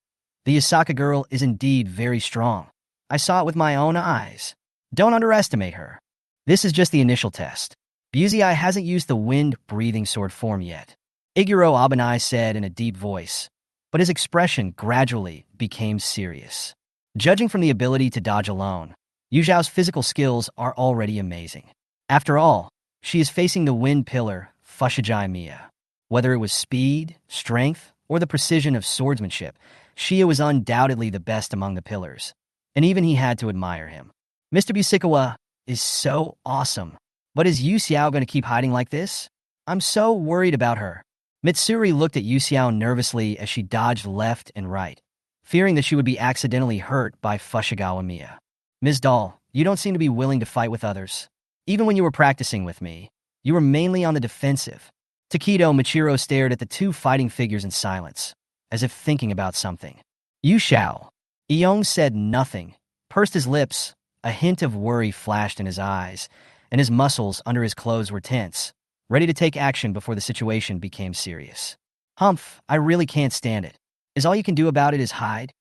The Yasaka girl is indeed very strong. I saw it with my own eyes. Don't underestimate her. This is just the initial test. Buzii hasn't used the wind-breathing sword form yet, Iguro Abanai said in a deep voice, but his expression gradually became serious. Judging from the ability to dodge alone, Yu Zhao's physical skills are already amazing. After all, she is facing the wind pillar Fushigi Miya. Whether it was speed, strength, or the precision of swordsmanship, Shia was undoubtedly the best among the pillars, and even he had to admire him. Mr. Busikawa is so awesome, but is Yu Xiao going to keep hiding like this? I'm so worried about her. Mitsuri looked at Yu Xiao nervously as she dodged left and right, fearing that she would be accidentally hurt by Fushigawa Miya. Ms. Dahl, you don't seem to be willing to fight with others. Even when you were practicing with me, you were mainly on the defensive. Takedo Michiro stared at the two fighting figures in silence, as if thinking about something. Yu Xiao. Eong said nothing, pursed his lips, a hint of worry flashed in his eyes, and his muscles under his clothes were tense, ready to take action before the situation became serious. Humph, I really can't stand it. Is all you can do about it is hide?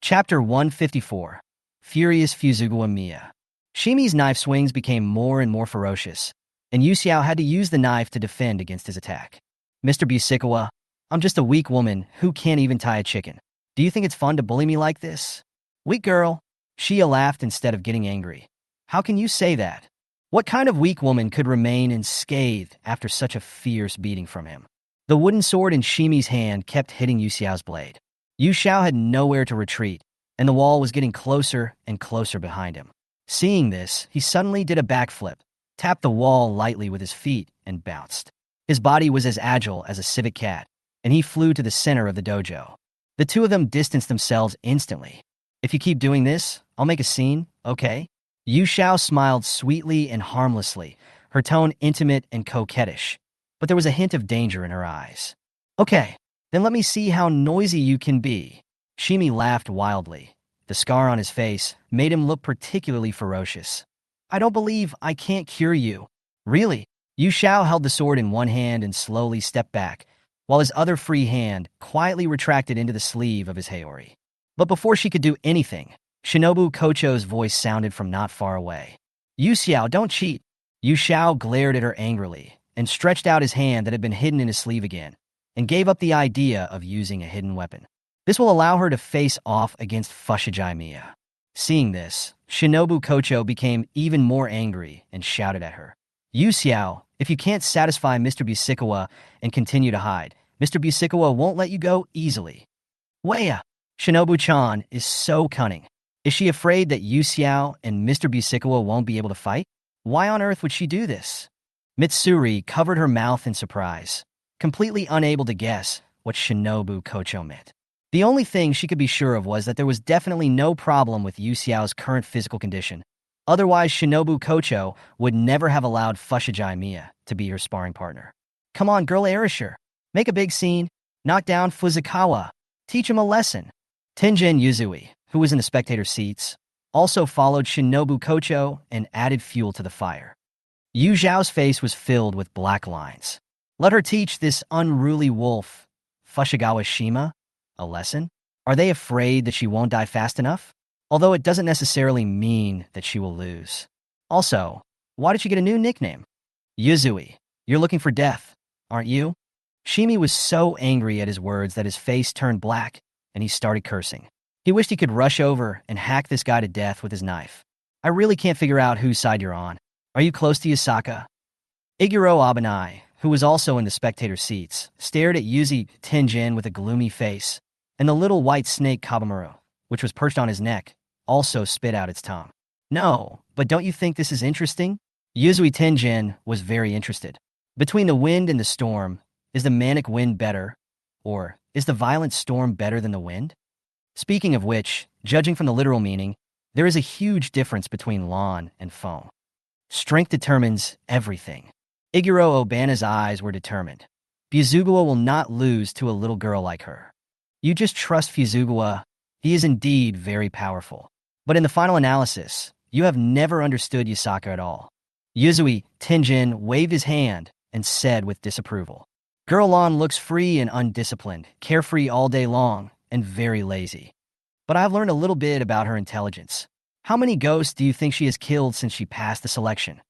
Chapter 154. Furious Fuzugawa Miya. Shimi's knife swings became more and more ferocious, and Yu Xiao had to use the knife to defend against his attack. Mr. Busikawa, I'm just a weak woman who can't even tie a chicken. Do you think it's fun to bully me like this? Weak girl. Shia laughed instead of getting angry. How can you say that? What kind of weak woman could remain unscathed after such a fierce beating from him? The wooden sword in Shimi's hand kept hitting Yu Xiao's blade. Yu Xiao had nowhere to retreat, and the wall was getting closer and closer behind him. Seeing this, he suddenly did a backflip, tapped the wall lightly with his feet, and bounced. His body was as agile as a civet cat, and he flew to the center of the dojo. The two of them distanced themselves instantly. If you keep doing this, I'll make a scene, okay? Yu Xiao smiled sweetly and harmlessly, her tone intimate and coquettish, but there was a hint of danger in her eyes. Okay, then let me see how noisy you can be. Shimi laughed wildly. The scar on his face made him look particularly ferocious. I don't believe I can't cure you. Really? Yu Xiao held the sword in one hand and slowly stepped back, while his other free hand quietly retracted into the sleeve of his haori. But before she could do anything, Shinobu Kocho's voice sounded from not far away. Yu Xiao, don't cheat. Yu Xiao glared at her angrily and stretched out his hand that had been hidden in his sleeve again, and gave up the idea of using a hidden weapon. This will allow her to face off against Fushigi Miya. Seeing this, Shinobu Kocho became even more angry and shouted at her. Yu Xiao, if you can't satisfy Mr. Busikawa and continue to hide, Mr. Busikawa won't let you go easily. Weya, Shinobu-chan is so cunning. Is she afraid that Yu Xiao and Mr. Busikawa won't be able to fight? Why on earth would she do this? Mitsuri covered her mouth in surprise, completely unable to guess what Shinobu Kocho meant. The only thing she could be sure of was that there was definitely no problem with Yu Xiao's current physical condition. Otherwise, Shinobu Kocho would never have allowed Fushigi Miya to be her sparring partner. Come on, girl Arisher. Make a big scene. Knock down Fuzukawa. Teach him a lesson. Tenjin Yuzui, who was in the spectator seats, also followed Shinobu Kocho and added fuel to the fire. Yu Zhao's face was filled with black lines. Let her teach this unruly wolf, Fushigawa Shima, a lesson? Are they afraid that she won't die fast enough? Although it doesn't necessarily mean that she will lose. Also, why did she get a new nickname? Yuzui, you're looking for death, aren't you? Shimi was so angry at his words that his face turned black, and he started cursing. He wished he could rush over and hack this guy to death with his knife. I really can't figure out whose side you're on. Are you close to Yasaka? Iguro Abanai, who was also in the spectator seats, stared at Yuzi Tenjin with a gloomy face, and the little white snake Kabamaru, which was perched on his neck, also spit out its tongue. No, but don't you think this is interesting? Yuzui Tenjin was very interested. Between the wind and the storm, is the manic wind better? Or is the violent storm better than the wind? Speaking of which, judging from the literal meaning, there is a huge difference between lawn and foam. Strength determines everything. Iguro Obana's eyes were determined. Fuzugawa will not lose to a little girl like her. You just trust Fuzugawa. He is indeed very powerful. But in the final analysis, you have never understood Yasaka at all. Yuzui Tenjin waved his hand and said with disapproval, Girl Lon looks free and undisciplined, carefree all day long, and very lazy. But I've learned a little bit about her intelligence. How many ghosts do you think she has killed since she passed the selection?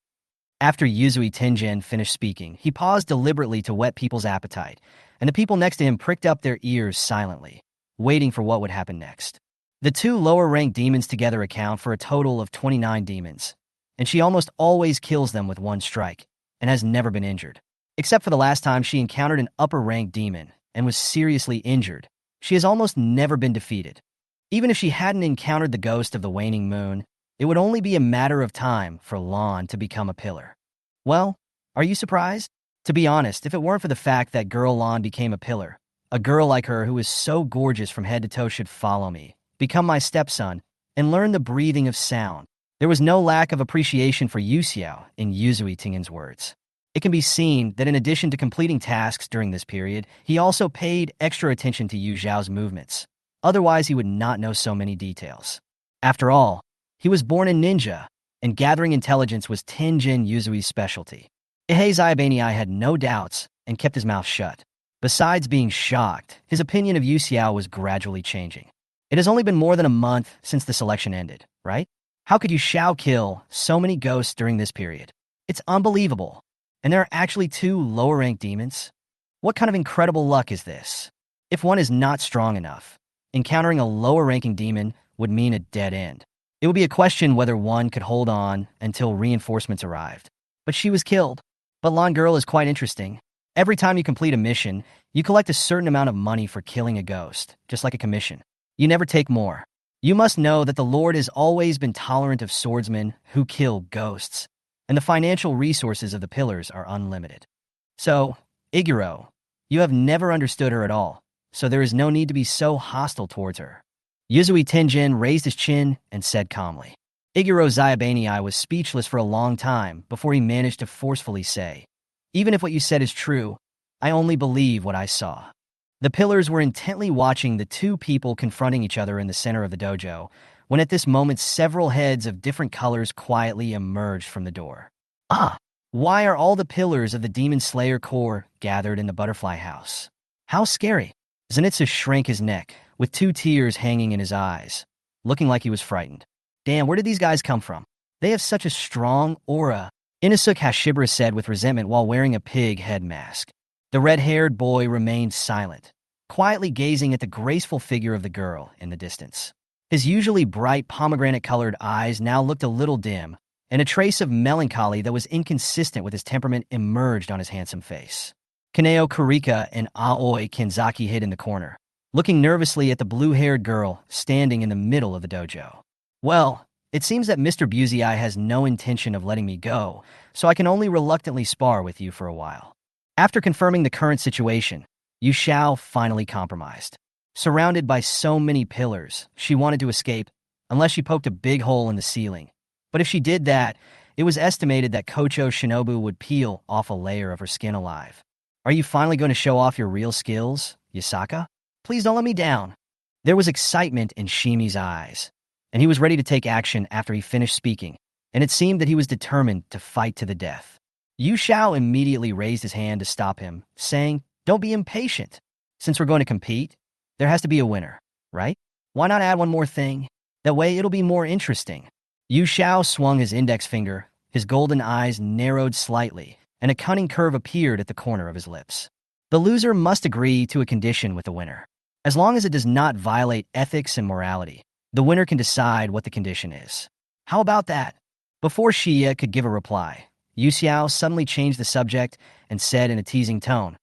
After Yuzui Tenjin finished speaking, he paused deliberately to whet people's appetite, and the people next to him pricked up their ears silently, waiting for what would happen next. The two lower-ranked demons together account for a total of 29 demons, and she almost always kills them with one strike, and has never been injured. Except for the last time she encountered an upper-ranked demon and was seriously injured, she has almost never been defeated. Even if she hadn't encountered the ghost of the waning moon, it would only be a matter of time for Lan to become a pillar. Well, are you surprised? To be honest, if it weren't for the fact that girl Lan became a pillar, a girl like her who is so gorgeous from head to toe should follow me, become my stepson, and learn the breathing of sound. There was no lack of appreciation for Yu Xiao in Yuzui Tingen's words. It can be seen that in addition to completing tasks during this period, he also paid extra attention to Yu Zhao's movements. Otherwise, he would not know so many details. After all, he was born a ninja, and gathering intelligence was Tenjin Yuzui's specialty. Ihei Xiaobani had no doubts and kept his mouth shut. Besides being shocked, his opinion of Yu Xiao was gradually changing. It has only been more than a month since the selection ended, right? How could Yu Xiao kill so many ghosts during this period? It's unbelievable. And there are actually 2 lower-ranked demons? What kind of incredible luck is this? If one is not strong enough, encountering a lower-ranking demon would mean a dead end. It would be a question whether one could hold on until reinforcements arrived. But she was killed. But Lan Girl is quite interesting. Every time you complete a mission, you collect a certain amount of money for killing a ghost, just like a commission. You never take more. You must know that the Lord has always been tolerant of swordsmen who kill ghosts, and the financial resources of the pillars are unlimited. So, Iguro, you have never understood her at all, so there is no need to be so hostile towards her. Yuzui Tenjin raised his chin and said calmly. Iguro Xiaobani was speechless for a long time before he managed to forcefully say, "Even if what you said is true, I only believe what I saw." The pillars were intently watching the 2 people confronting each other in the center of the dojo, when at this moment several heads of different colors quietly emerged from the door. Why are all the pillars of the Demon Slayer Corps gathered in the butterfly house? How scary. Zenitsu shrank his neck, with 2 tears hanging in his eyes, looking like he was frightened. Damn, where did these guys come from? They have such a strong aura, Inosuke Hashibara said with resentment while wearing a pig head mask. The red-haired boy remained silent, quietly gazing at the graceful figure of the girl in the distance. His usually bright pomegranate-colored eyes now looked a little dim, and a trace of melancholy that was inconsistent with his temperament emerged on his handsome face. Kaneo Kurika and Aoi Kenzaki hid in the corner, looking nervously at the blue-haired girl standing in the middle of the dojo. Well, it seems that Mr. Busey has no intention of letting me go, so I can only reluctantly spar with you for a while. After confirming the current situation, Yu Xiao finally compromised. Surrounded by so many pillars, she wanted to escape, unless she poked a big hole in the ceiling. But if she did that, it was estimated that Kocho Shinobu would peel off a layer of her skin alive. Are you finally going to show off your real skills, Yasaka? Please don't let me down. There was excitement in Shimi's eyes, and he was ready to take action after he finished speaking, and it seemed that he was determined to fight to the death. Yu Xiao immediately raised his hand to stop him, saying, "Don't be impatient. Since we're going to compete, there has to be a winner, right? Why not add one more thing? That way it'll be more interesting." Yu Xiao swung his index finger, his golden eyes narrowed slightly, and a cunning curve appeared at the corner of his lips. The loser must agree to a condition with the winner. As long as it does not violate ethics and morality, the winner can decide what the condition is. How about that? Before Shia could give a reply, Yu Xiao suddenly changed the subject and said in a teasing tone,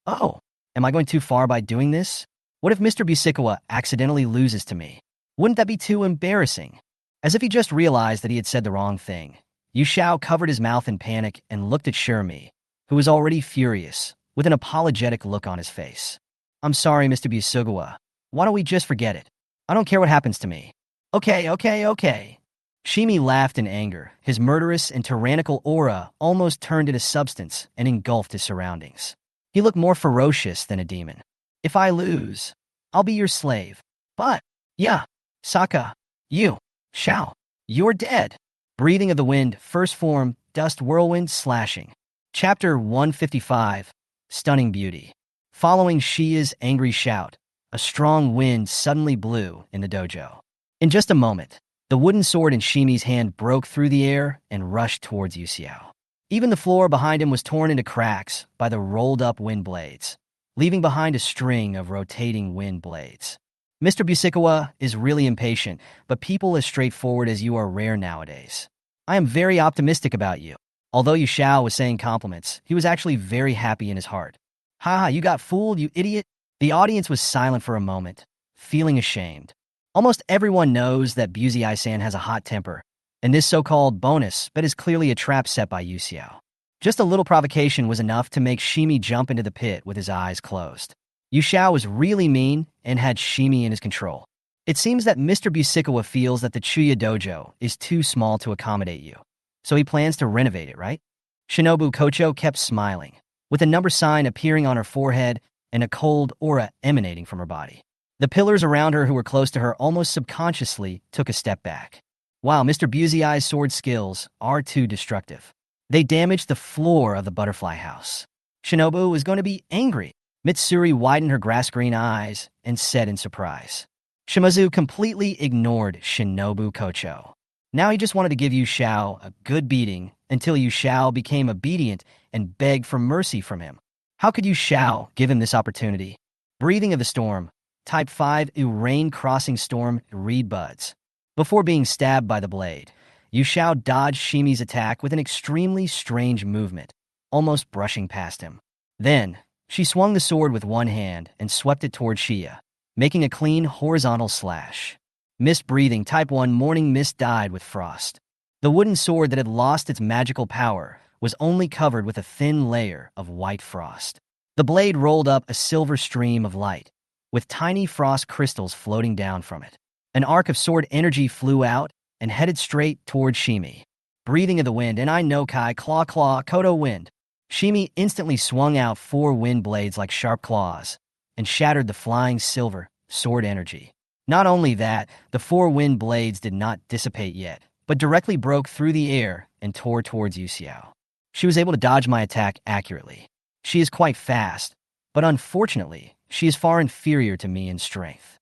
"Oh, am I going too far by doing this? What if Mr. Busikawa accidentally loses to me? Wouldn't that be too embarrassing?" As if he just realized that he had said the wrong thing, Yu Xiao covered his mouth in panic and looked at Shirmi, who was already furious, with an apologetic look on his face. "I'm sorry, Mr. Busikawa. Why don't we just forget it? I don't care what happens to me." Okay. Shimi laughed in anger. His murderous and tyrannical aura almost turned into substance and engulfed his surroundings. He looked more ferocious than a demon. "If I lose, I'll be your slave. But, yeah, Saka, you, Xiao, you're dead." Breathing of the wind, first form, dust whirlwind slashing. Chapter 155, Stunning Beauty. Following Shia's angry shout, a strong wind suddenly blew in the dojo. In just a moment, the wooden sword in Shimi's hand broke through the air and rushed towards Yu Xiao. Even the floor behind him was torn into cracks by the rolled-up wind blades, leaving behind a string of rotating wind blades. Mr. Busikawa is really impatient, but people as straightforward as you are rare nowadays. I am very optimistic about you. Although Yu Xiao was saying compliments, he was actually very happy in his heart. "Ha, you got fooled, you idiot." The audience was silent for a moment, feeling ashamed. Almost everyone knows that Buzi-san has a hot temper, and this so-called bonus bet is clearly a trap set by Yu Xiao. Just a little provocation was enough to make Shimi jump into the pit with his eyes closed. Yu Xiao was really mean and had Shimi in his control. It seems that Mr. Busikawa feels that the Chuya dojo is too small to accommodate you, so he plans to renovate it, right? Shinobu Kocho kept smiling, with a number sign appearing on her forehead and a cold aura emanating from her body. The pillars around her who were close to her almost subconsciously took a step back. Wow, Mr. Busey's sword skills are too destructive. They damaged the floor of the butterfly house. Shinobu was going to be angry. Mitsuri widened her grass-green eyes and said in surprise. Shimazu completely ignored Shinobu Kocho. Now he just wanted to give Yu Xiao a good beating until Yu Xiao became obedient and begged for mercy from him. How could Yu Xiao give him this opportunity? Breathing of the storm. Type 5 rain crossing storm reed buds. Before being stabbed by the blade, Yu Xiao dodged Shimi's attack with an extremely strange movement, almost brushing past him. Then, she swung the sword with one hand and swept it toward Shia, making a clean horizontal slash. Mist breathing Type 1 morning mist dyed with frost. The wooden sword that had lost its magical power was only covered with a thin layer of white frost. The blade rolled up a silver stream of light, with tiny frost crystals floating down from it. An arc of sword energy flew out and headed straight toward Shimi. Breathing of the wind, and I know Kai, claw, Kodo wind. Shimi instantly swung out 4 wind blades like sharp claws and shattered the flying silver sword energy. Not only that, the 4 wind blades did not dissipate yet, but directly broke through the air and tore towards Yu Xiao. She was able to dodge my attack accurately. She is quite fast, but unfortunately, she is far inferior to me in strength.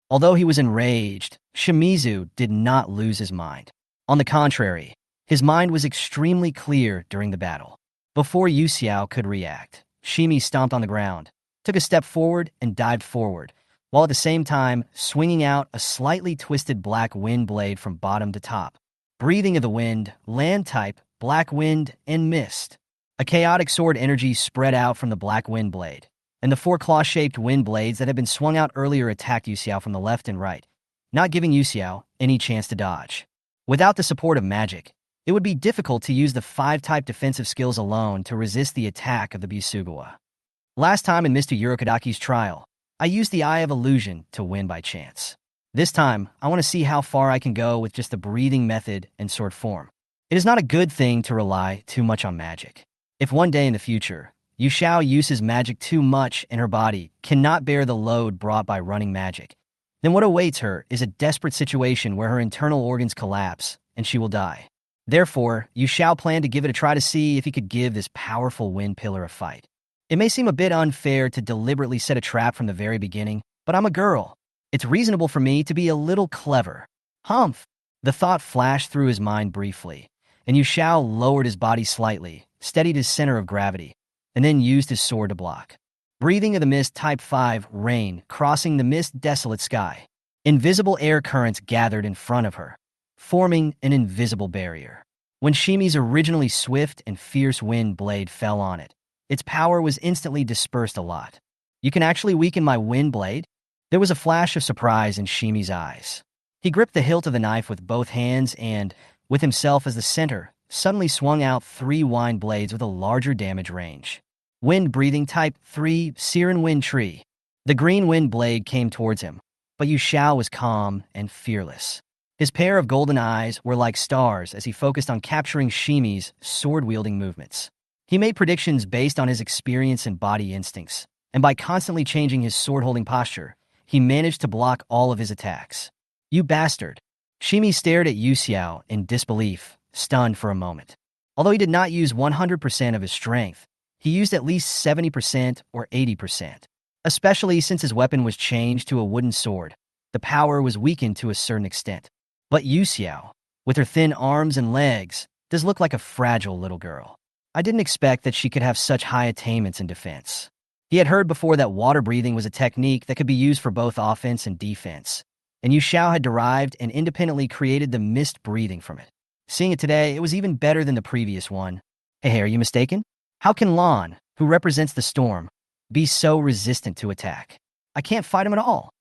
Although he was enraged, Shimizu did not lose his mind. On the contrary, his mind was extremely clear during the battle. Before Yu Xiao could react, Shimi stomped on the ground, took a step forward and dived forward, while at the same time swinging out a slightly twisted black wind blade from bottom to top. Breathing of the wind, land type, black wind, and mist. A chaotic sword energy spread out from the black wind blade, and the 4 claw-shaped wind blades that had been swung out earlier attacked Yu Xiao from the left and right, not giving Yu Xiao any chance to dodge. Without the support of magic, it would be difficult to use the 5-type defensive skills alone to resist the attack of the Busugawa. Last time in Mr. Urokodaki's trial, I used the Eye of Illusion to win by chance. This time, I want to see how far I can go with just the breathing method and sword form. It is not a good thing to rely too much on magic. If one day in the future, Yu Xiao uses magic too much and her body cannot bear the load brought by running magic, then what awaits her is a desperate situation where her internal organs collapse and she will die. Therefore, Yu Xiao planned to give it a try to see if he could give this powerful wind pillar a fight. It may seem a bit unfair to deliberately set a trap from the very beginning, but I'm a girl. It's reasonable for me to be a little clever. Humph! The thought flashed through his mind briefly, and Yu Xiao lowered his body slightly, steadied his center of gravity, and then used his sword to block. Breathing of the mist Type 5 rain crossing the mist desolate sky. Invisible air currents gathered in front of her, forming an invisible barrier. When Shimi's originally swift and fierce wind blade fell on it, its power was instantly dispersed a lot. You can actually weaken my wind blade? There was a flash of surprise in Shimi's eyes. He gripped the hilt of the knife with both hands and, with himself as the center, suddenly swung out 3 wind blades with a larger damage range. Wind breathing Type 3 Siren Wind Tree. The green wind blade came towards him, but Yu Xiao was calm and fearless. His pair of golden eyes were like stars as he focused on capturing Shimi's sword-wielding movements. He made predictions based on his experience and body instincts, and by constantly changing his sword-holding posture, he managed to block all of his attacks. You bastard! Shimi stared at Yu Xiao in disbelief, stunned for a moment. Although he did not use 100% of his strength, he used at least 70% or 80%. Especially since his weapon was changed to a wooden sword, the power was weakened to a certain extent. But Yu Xiao, with her thin arms and legs, does look like a fragile little girl. I didn't expect that she could have such high attainments in defense. He had heard before that water breathing was a technique that could be used for both offense and defense, and Yu Xiao had derived and independently created the mist breathing from it. Seeing it today, it was even better than the previous one. Hey, are you mistaken? How can Lon, who represents the storm, be so resistant to attack? I can't fight him at all.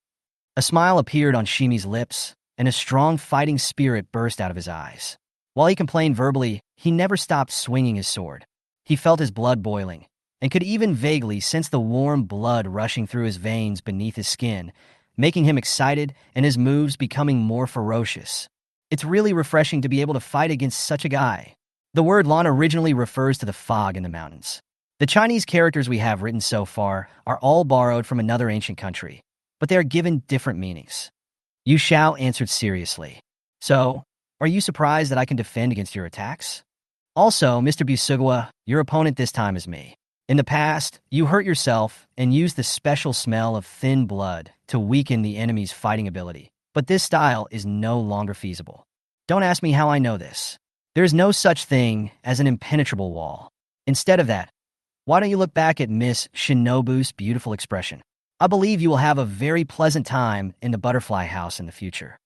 A smile appeared on Shimi's lips, and a strong fighting spirit burst out of his eyes. While he complained verbally, he never stopped swinging his sword. He felt his blood boiling, and could even vaguely sense the warm blood rushing through his veins beneath his skin, making him excited and his moves becoming more ferocious. It's really refreshing to be able to fight against such a guy. The word Lan originally refers to the fog in the mountains. The Chinese characters we have written so far are all borrowed from another ancient country, but they are given different meanings. Yu Xiao answered seriously. So, are you surprised that I can defend against your attacks? Also, Mr. Busugawa, your opponent this time is me. In the past, you hurt yourself and used the special smell of thin blood to weaken the enemy's fighting ability, but this style is no longer feasible. Don't ask me how I know this. There is no such thing as an impenetrable wall. Instead of that, why don't you look back at Miss Shinobu's beautiful expression? I believe you will have a very pleasant time in the butterfly house in the future.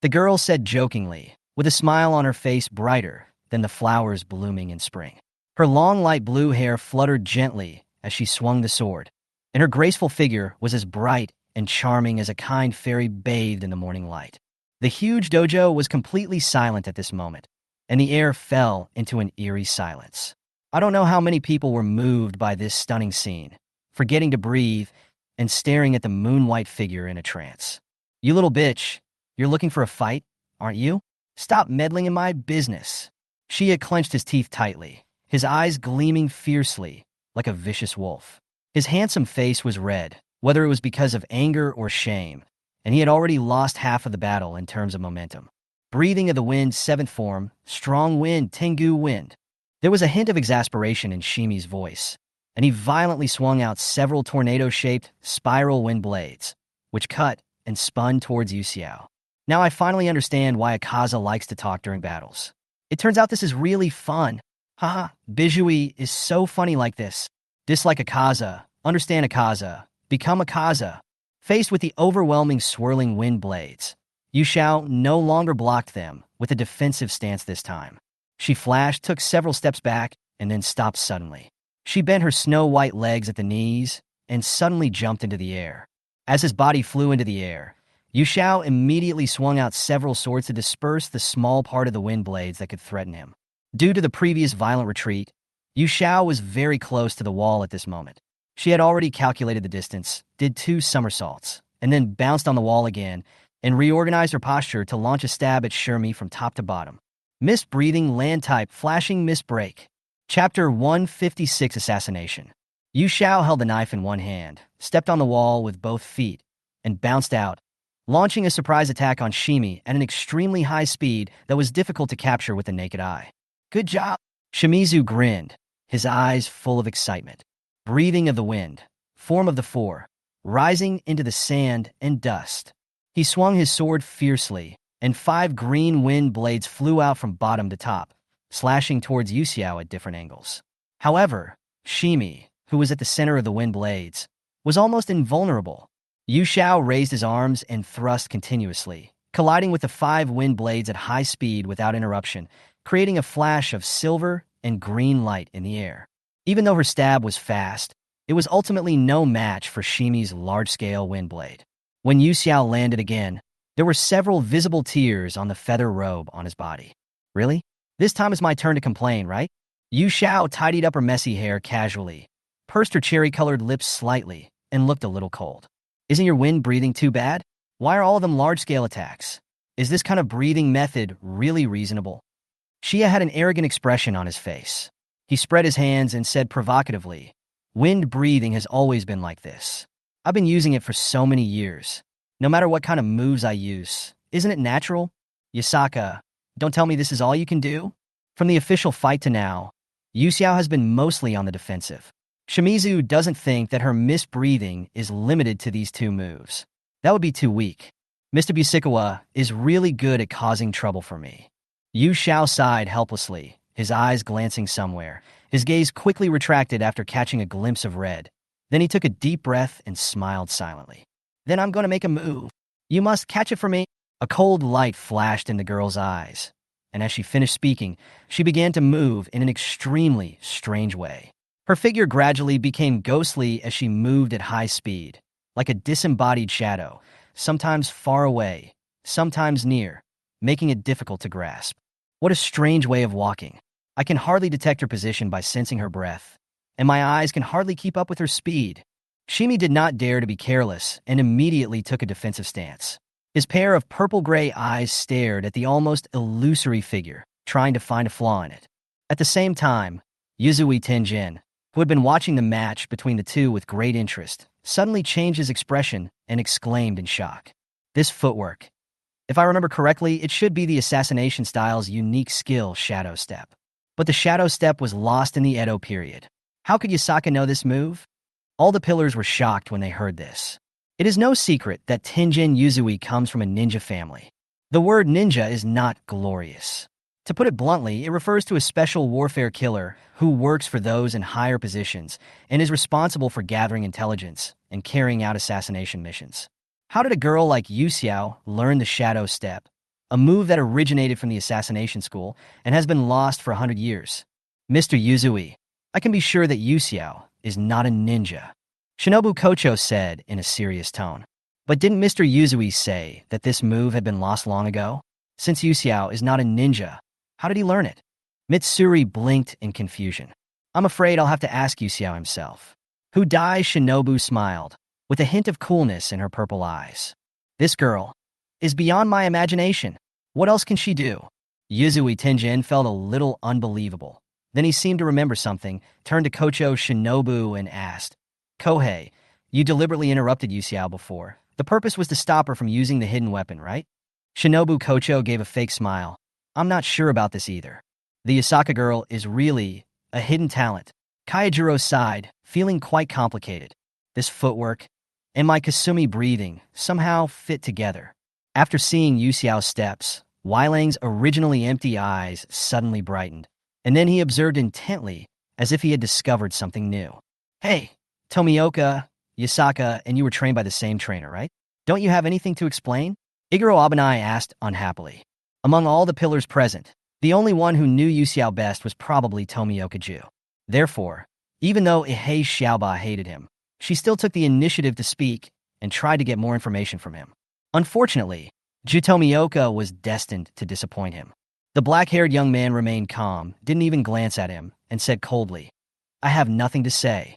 The girl said jokingly, with a smile on her face brighter than the flowers blooming in spring. Her long light blue hair fluttered gently as she swung the sword, and her graceful figure was as bright and charming as a kind fairy bathed in the morning light. The huge dojo was completely silent at this moment, and the air fell into an eerie silence. I don't know how many people were moved by this stunning scene, forgetting to breathe and staring at the moon-white figure in a trance. You little bitch, you're looking for a fight, aren't you? Stop meddling in my business. Shia clenched his teeth tightly, his eyes gleaming fiercely like a vicious wolf. His handsome face was red, whether it was because of anger or shame, and he had already lost half of the battle in terms of momentum. Breathing of the wind, seventh form, strong wind, Tengu wind. There was a hint of exasperation in Shimi's voice, and he violently swung out several tornado-shaped spiral wind blades, which cut and spun towards Yu Xiao. Now I finally understand why Akaza likes to talk during battles. It turns out this is really fun. Haha, Bijui is so funny like this. Dislike Akaza, understand Akaza, become Akaza. Faced with the overwhelming swirling wind blades, Yu Xiao no longer blocked them with a defensive stance this time. She flashed, took several steps back, and then stopped suddenly. She bent her snow-white legs at the knees and suddenly jumped into the air. As his body flew into the air, Yu Xiao immediately swung out several swords to disperse the small part of the wind blades that could threaten him. Due to the previous violent retreat, Yu Xiao was very close to the wall at this moment. She had already calculated the distance, did 2 somersaults, and then bounced on the wall again and reorganized her posture to launch a stab at Shermie from top to bottom. Missed breathing, land type, flashing, miss break. Chapter 156, Assassination. Yu Xiao held the knife in one hand, stepped on the wall with both feet, and bounced out, launching a surprise attack on Shimi at an extremely high speed that was difficult to capture with the naked eye. Good job! Shimizu grinned, his eyes full of excitement. Breathing of the wind, form of the 4, rising into the sand and dust. He swung his sword fiercely, and 5 green wind blades flew out from bottom to top, slashing towards Yu Xiao at different angles. However, Shimi, who was at the center of the wind blades, was almost invulnerable. Yu Xiao raised his arms and thrust continuously, colliding with the 5 wind blades at high speed without interruption, creating a flash of silver and green light in the air. Even though her stab was fast, it was ultimately no match for Shimi's large-scale wind blade. When Yu Xiao landed again, there were several visible tears on the feather robe on his body. Really? This time it's my turn to complain, right? Yu Xiao tidied up her messy hair casually, pursed her cherry-colored lips slightly, and looked a little cold. Isn't your wind breathing too bad? Why are all of them large-scale attacks? Is this kind of breathing method really reasonable? Shia had an arrogant expression on his face. He spread his hands and said provocatively, "Wind breathing has always been like this. I've been using it for so many years. No matter what kind of moves I use, isn't it natural? Yasaka, don't tell me this is all you can do?" From the official fight to now, Yu Xiao has been mostly on the defensive. Shimizu doesn't think that her misbreathing is limited to these 2 moves. That would be too weak. Mr. Busugawa is really good at causing trouble for me. Yu Xiao sighed helplessly, his eyes glancing somewhere. His gaze quickly retracted after catching a glimpse of red. Then he took a deep breath and smiled silently. "Then I'm going to make a move. You must catch it for me." A cold light flashed in the girl's eyes, and as she finished speaking, she began to move in an extremely strange way. Her figure gradually became ghostly as she moved at high speed, like a disembodied shadow, sometimes far away, sometimes near, making it difficult to grasp. What a strange way of walking. I can hardly detect her position by sensing her breath, and my eyes can hardly keep up with her speed. Shimi did not dare to be careless and immediately took a defensive stance. His pair of purple-gray eyes stared at the almost illusory figure, trying to find a flaw in it. At the same time, Yuzui Tenjin, who had been watching the match between the two with great interest, suddenly changed his expression and exclaimed in shock. This footwork. If I remember correctly, it should be the assassination style's unique skill, Shadow Step. But the Shadow Step was lost in the Edo period. How could Yasaka know this move? All the pillars were shocked when they heard this. It is no secret that Tenjin Yuzui comes from a ninja family. The word ninja is not glorious. To put it bluntly, it refers to a special warfare killer who works for those in higher positions and is responsible for gathering intelligence and carrying out assassination missions. How did a girl like Yu Xiao learn the Shadow Step, a move that originated from the assassination school and has been lost for 100 years? Mr. Yuzui, I can be sure that Yu Xiao is not a ninja, Shinobu Kocho said in a serious tone. But didn't Mr. Yuzui say that this move had been lost long ago? Since Yu Xiao is not a ninja, how did he learn it? Mitsuri blinked in confusion. I'm afraid I'll have to ask Yu Xiao himself. Who dies? Shinobu smiled, with a hint of coolness in her purple eyes. This girl is beyond my imagination. What else can she do? Yuzui Tenjin felt a little unbelievable. Then he seemed to remember something, turned to Kocho Shinobu and asked, Kohei, you deliberately interrupted Yu Xiao before. The purpose was to stop her from using the hidden weapon, right? Shinobu Kocho gave a fake smile. I'm not sure about this either. The Yasaka girl is really a hidden talent. Kayajiro sighed, feeling quite complicated. This footwork and my Kasumi breathing somehow fit together. After seeing Yu Xiao's steps, Weilang's originally empty eyes suddenly brightened, and then he observed intently as if he had discovered something new. Hey, Tomioka, Yasaka, and you were trained by the same trainer, right? Don't you have anything to explain? Iguro Abanai asked unhappily. Among all the pillars present, the only one who knew Yu Xiao best was probably Tomioka Ju. Therefore, even though Ihei Xiaoba hated him, she still took the initiative to speak and tried to get more information from him. Unfortunately, Ju Tomioka was destined to disappoint him. The black-haired young man remained calm, didn't even glance at him, and said coldly, I have nothing to say.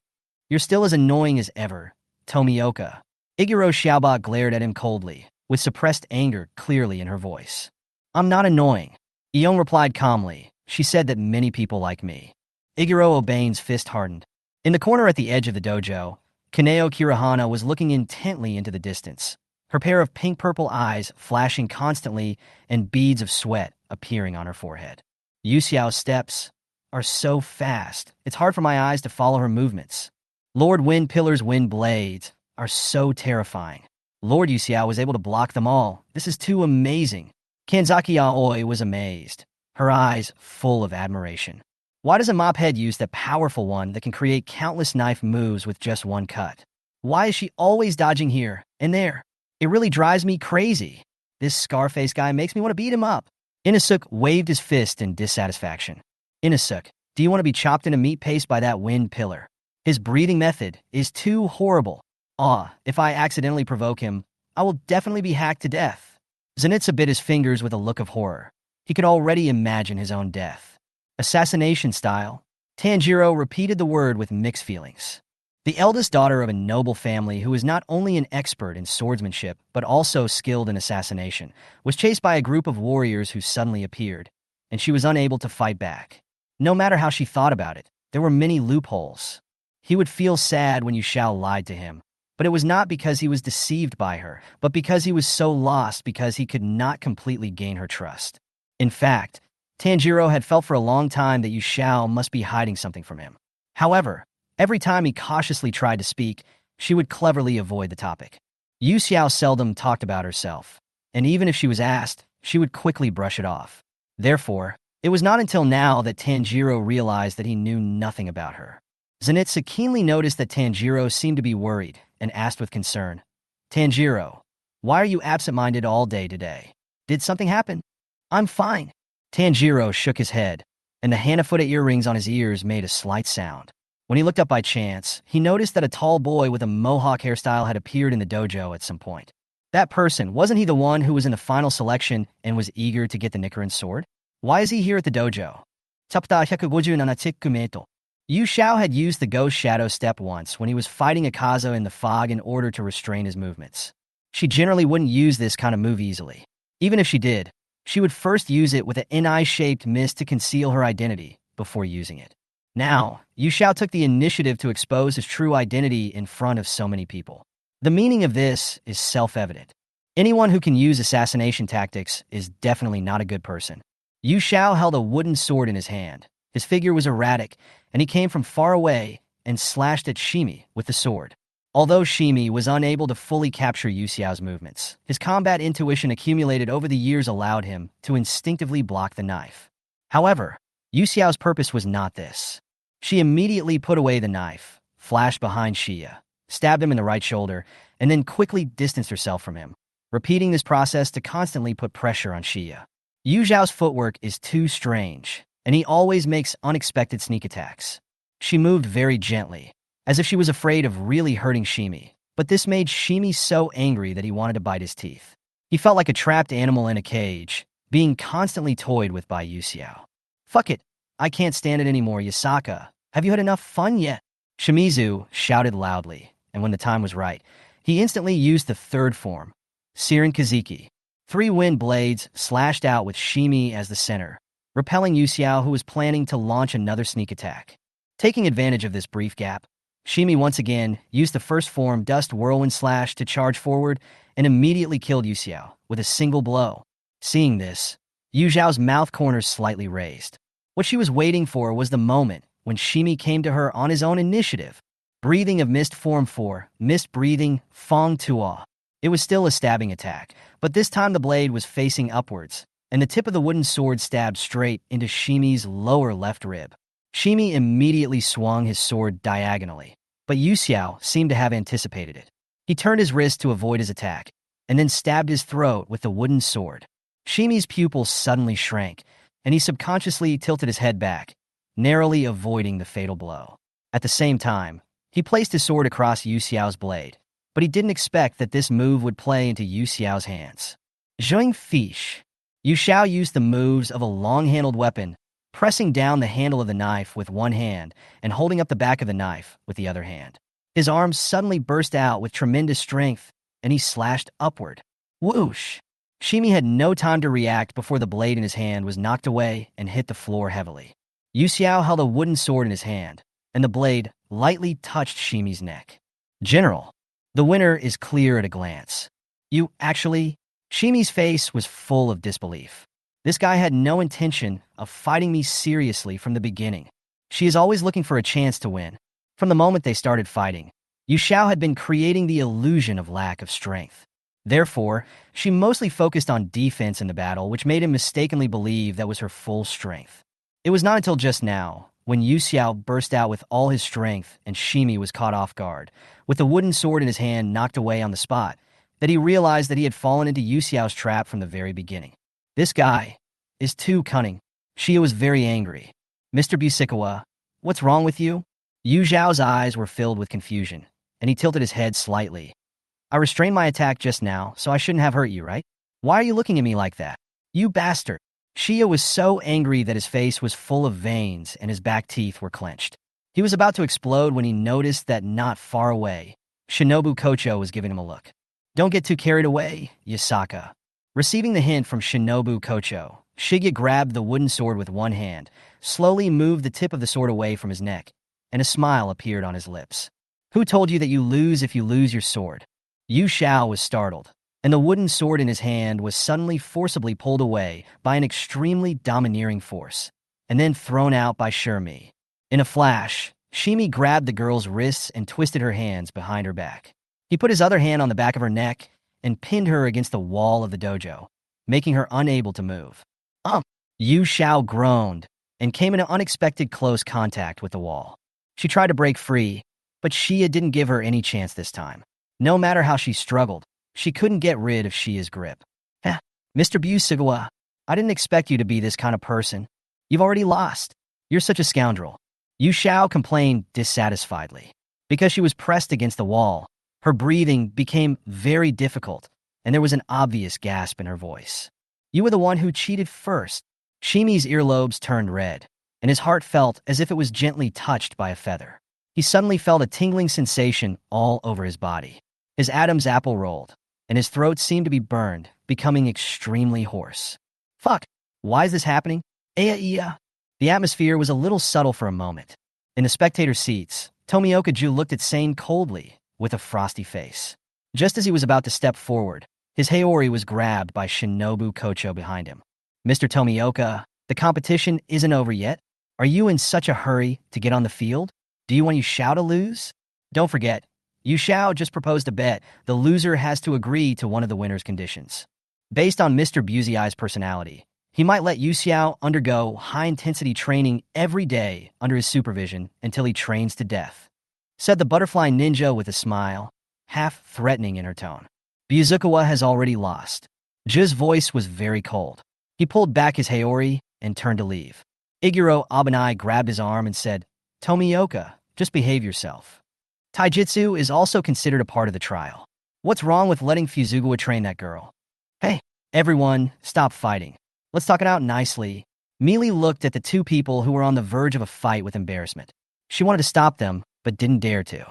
You're still as annoying as ever, Tomioka. Iguro Xiaoba glared at him coldly, with suppressed anger clearly in her voice. I'm not annoying. Ion replied calmly. She said that many people like me. Iguro Obane's fist hardened. In the corner at the edge of the dojo, Kaneo Kirihana was looking intently into the distance, her pair of pink-purple eyes flashing constantly and beads of sweat appearing on her forehead. Yu Xiao's steps are so fast, it's hard for my eyes to follow her movements. Lord Wind Pillar's wind blades are so terrifying. Lord Yu Xiao was able to block them all. This is too amazing. Kanzaki Aoi was amazed, her eyes full of admiration. Why does a mophead use the powerful one that can create countless knife moves with just one cut? Why is she always dodging here and there? It really drives me crazy. This Scarface guy makes me want to beat him up. Inosuke waved his fist in dissatisfaction. Inosuke, do you want to be chopped into meat paste by that wind pillar? His breathing method is too horrible. If I accidentally provoke him, I will definitely be hacked to death. Zenitsu bit his fingers with a look of horror. He could already imagine his own death. Assassination style? Tanjiro repeated the word with mixed feelings. The eldest daughter of a noble family who was not only an expert in swordsmanship but also skilled in assassination, was chased by a group of warriors who suddenly appeared, and she was unable to fight back. No matter how she thought about it, there were many loopholes. He would feel sad when Yu Xiao lied to him, but it was not because he was deceived by her, but because he was so lost because he could not completely gain her trust. In fact, Tanjiro had felt for a long time that Yu Xiao must be hiding something from him. However, every time he cautiously tried to speak, she would cleverly avoid the topic. Yu Xiao seldom talked about herself, and even if she was asked, she would quickly brush it off. Therefore, it was not until now that Tanjiro realized that he knew nothing about her. Zenitsu keenly noticed that Tanjiro seemed to be worried and asked with concern, Tanjiro, why are you absent-minded all day today? Did something happen? I'm fine. Tanjiro shook his head, and the Hanafuda earrings on his ears made a slight sound. When he looked up by chance, he noticed that a tall boy with a mohawk hairstyle had appeared in the dojo at some point. That person, wasn't he the one who was in the final selection and was eager to get the Nichiren sword? Why is he here at the dojo? Chapter 157. Yu Xiao had used the Ghost Shadow step once when he was fighting Akaza in the fog in order to restrain his movements. She generally wouldn't use this kind of move easily. Even if she did, she would first use it with an NI-shaped mist to conceal her identity before using it. Now, Yu Xiao took the initiative to expose his true identity in front of so many people. The meaning of this is self-evident. Anyone who can use assassination tactics is definitely not a good person. Yu Xiao held a wooden sword in his hand. His figure was erratic, and he came from far away and slashed at Shimi with the sword. Although Shimi was unable to fully capture Yu Xiao's movements, his combat intuition accumulated over the years allowed him to instinctively block the knife. However, Yu Xiao's purpose was not this. She immediately put away the knife, flashed behind Xia, stabbed him in the right shoulder, and then quickly distanced herself from him, repeating this process to constantly put pressure on Xia. Yu Xiao's footwork is too strange, and he always makes unexpected sneak attacks. She moved very gently, as if she was afraid of really hurting Shimi, but this made Shimi so angry that he wanted to bite his teeth. He felt like a trapped animal in a cage, being constantly toyed with by Yu Xiao. "Fuck it, I can't stand it anymore, Yasaka. Have you had enough fun yet?" Shimizu shouted loudly, and when the time was right, he instantly used the third form, Sirin Kaziki. 3 wind blades slashed out with Shimi as the center, repelling Yu Xiao, who was planning to launch another sneak attack. Taking advantage of this brief gap, Shimi once again used the first form Dust Whirlwind Slash to charge forward and immediately killed Yu Xiao with a single blow. Seeing this, Yu Xiao's mouth corners slightly raised. What she was waiting for was the moment when Shimi came to her on his own initiative. Breathing of Mist Form 4, Mist Breathing, Fong Tua. It was still a stabbing attack, but this time the blade was facing upwards, and the tip of the wooden sword stabbed straight into Shimi's lower left rib. Shimi immediately swung his sword diagonally, but Yu Xiao seemed to have anticipated it. He turned his wrist to avoid his attack, and then stabbed his throat with the wooden sword. Shimi's pupils suddenly shrank, and he subconsciously tilted his head back, narrowly avoiding the fatal blow. At the same time, he placed his sword across Yu Xiao's blade, but he didn't expect that this move would play into Yu Xiao's hands. Zheng Fish. Yu Xiao used the moves of a long-handled weapon, pressing down the handle of the knife with one hand and holding up the back of the knife with the other hand. His arms suddenly burst out with tremendous strength, and he slashed upward. Whoosh! Shimi had no time to react before the blade in his hand was knocked away and hit the floor heavily. Yu Xiao held a wooden sword in his hand, and the blade lightly touched Shimi's neck. "General, the winner is clear at a glance. You actually..." Shimi's face was full of disbelief. This guy had no intention of fighting me seriously from the beginning. She is always looking for a chance to win. From the moment they started fighting, Yu Xiao had been creating the illusion of lack of strength. Therefore, she mostly focused on defense in the battle, which made him mistakenly believe that was her full strength. It was not until just now, when Yu Xiao burst out with all his strength and Shimi was caught off guard, with the wooden sword in his hand knocked away on the spot, that he realized that he had fallen into Yu Xiao's trap from the very beginning. This guy is too cunning. Shia was very angry. "Mr. Busikawa, what's wrong with you?" Yu Xiao's eyes were filled with confusion, and he tilted his head slightly. "I restrained my attack just now, so I shouldn't have hurt you, right? Why are you looking at me like that? You bastard!" Shia was so angry that his face was full of veins and his back teeth were clenched. He was about to explode when he noticed that not far away, Shinobu Kocho was giving him a look. "Don't get too carried away, Yasaka." Receiving the hint from Shinobu Kocho, Shiga grabbed the wooden sword with one hand, slowly moved the tip of the sword away from his neck, and a smile appeared on his lips. "Who told you that you lose if you lose your sword?" Yu Xiao was startled, and the wooden sword in his hand was suddenly forcibly pulled away by an extremely domineering force, and then thrown out by Shirmi. In a flash, Shimi grabbed the girl's wrists and twisted her hands behind her back. He put his other hand on the back of her neck and pinned her against the wall of the dojo, making her unable to move. Yu Xiao groaned and came into unexpected close contact with the wall. She tried to break free, but Shia didn't give her any chance this time. No matter how she struggled, she couldn't get rid of Shia's grip. "Heh, Mr. Busagawa, I didn't expect you to be this kind of person. You've already lost. You're such a scoundrel. Yu Xiao complained dissatisfiedly. Because she was pressed against the wall, her breathing became very difficult, and there was an obvious gasp in her voice. You were the one who cheated first. Shimi's earlobes turned red, and his heart felt as if it was gently touched by a feather. He suddenly felt a tingling sensation all over his body. His Adam's apple rolled, and his throat seemed to be burned, becoming extremely hoarse. Fuck, why is this happening? Iya. The atmosphere was a little subtle for a moment. In the spectator seats, Tomioka-ju looked at Sane coldly, with a frosty face. Just as he was about to step forward, his Haori was grabbed by Shinobu Kocho behind him. Mr. Tomioka, the competition isn't over yet. Are you in such a hurry to get on the field? Do you want Yu Xiao to lose? Don't forget, Yu Xiao just proposed a bet. The loser has to agree to one of the winner's conditions. Based on Mr. Busey's personality, he might let Yu Xiao undergo high-intensity training every day under his supervision until he trains to death, said the butterfly ninja with a smile, half threatening in her tone. Buzukawa has already lost. Ju's voice was very cold. He pulled back his Haori and turned to leave. Iguro Abanai grabbed his arm and said, Tomioka, just behave yourself. Taijutsu is also considered a part of the trial. What's wrong with letting Fuzugawa train that girl? Hey, everyone, stop fighting. Let's talk it out nicely. Mealy looked at the two people who were on the verge of a fight with embarrassment. She wanted to stop them, but didn't dare to.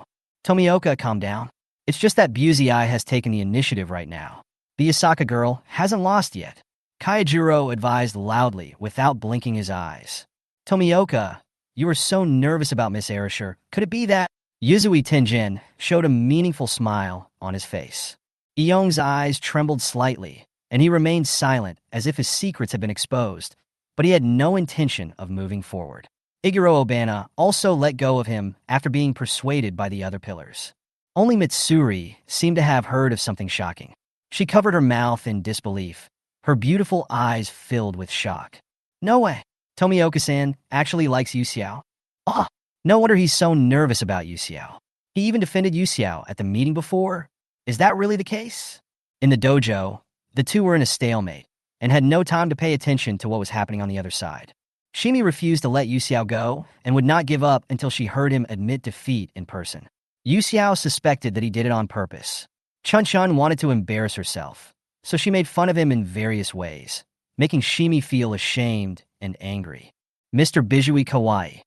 Tomioka, calm down. It's just that Busey has taken the initiative right now. The Yasaka girl hasn't lost yet. Kaijuro advised loudly without blinking his eyes. Tomioka, you were so nervous about Miss Arisher. Could it be that? Yuzui Tenjin showed a meaningful smile on his face. Iyong's eyes trembled slightly, and he remained silent as if his secrets had been exposed, but he had no intention of moving forward. Iguro Obana also let go of him after being persuaded by the other pillars. Only Mitsuri seemed to have heard of something shocking. She covered her mouth in disbelief, her beautiful eyes filled with shock. No way. Tomioka-san actually likes Yu Xiao. Oh, no wonder he's so nervous about Yu Xiao. He even defended Yu Xiao at the meeting before. Is that really the case? In the dojo, the two were in a stalemate and had no time to pay attention to what was happening on the other side. Shimi refused to let Yu Xiao go and would not give up until she heard him admit defeat in person. Yu Xiao suspected that he did it on purpose. Chun-Chun wanted to embarrass herself, so she made fun of him in various ways, making Shimi feel ashamed and angry. Mr. Bijui Kawaii,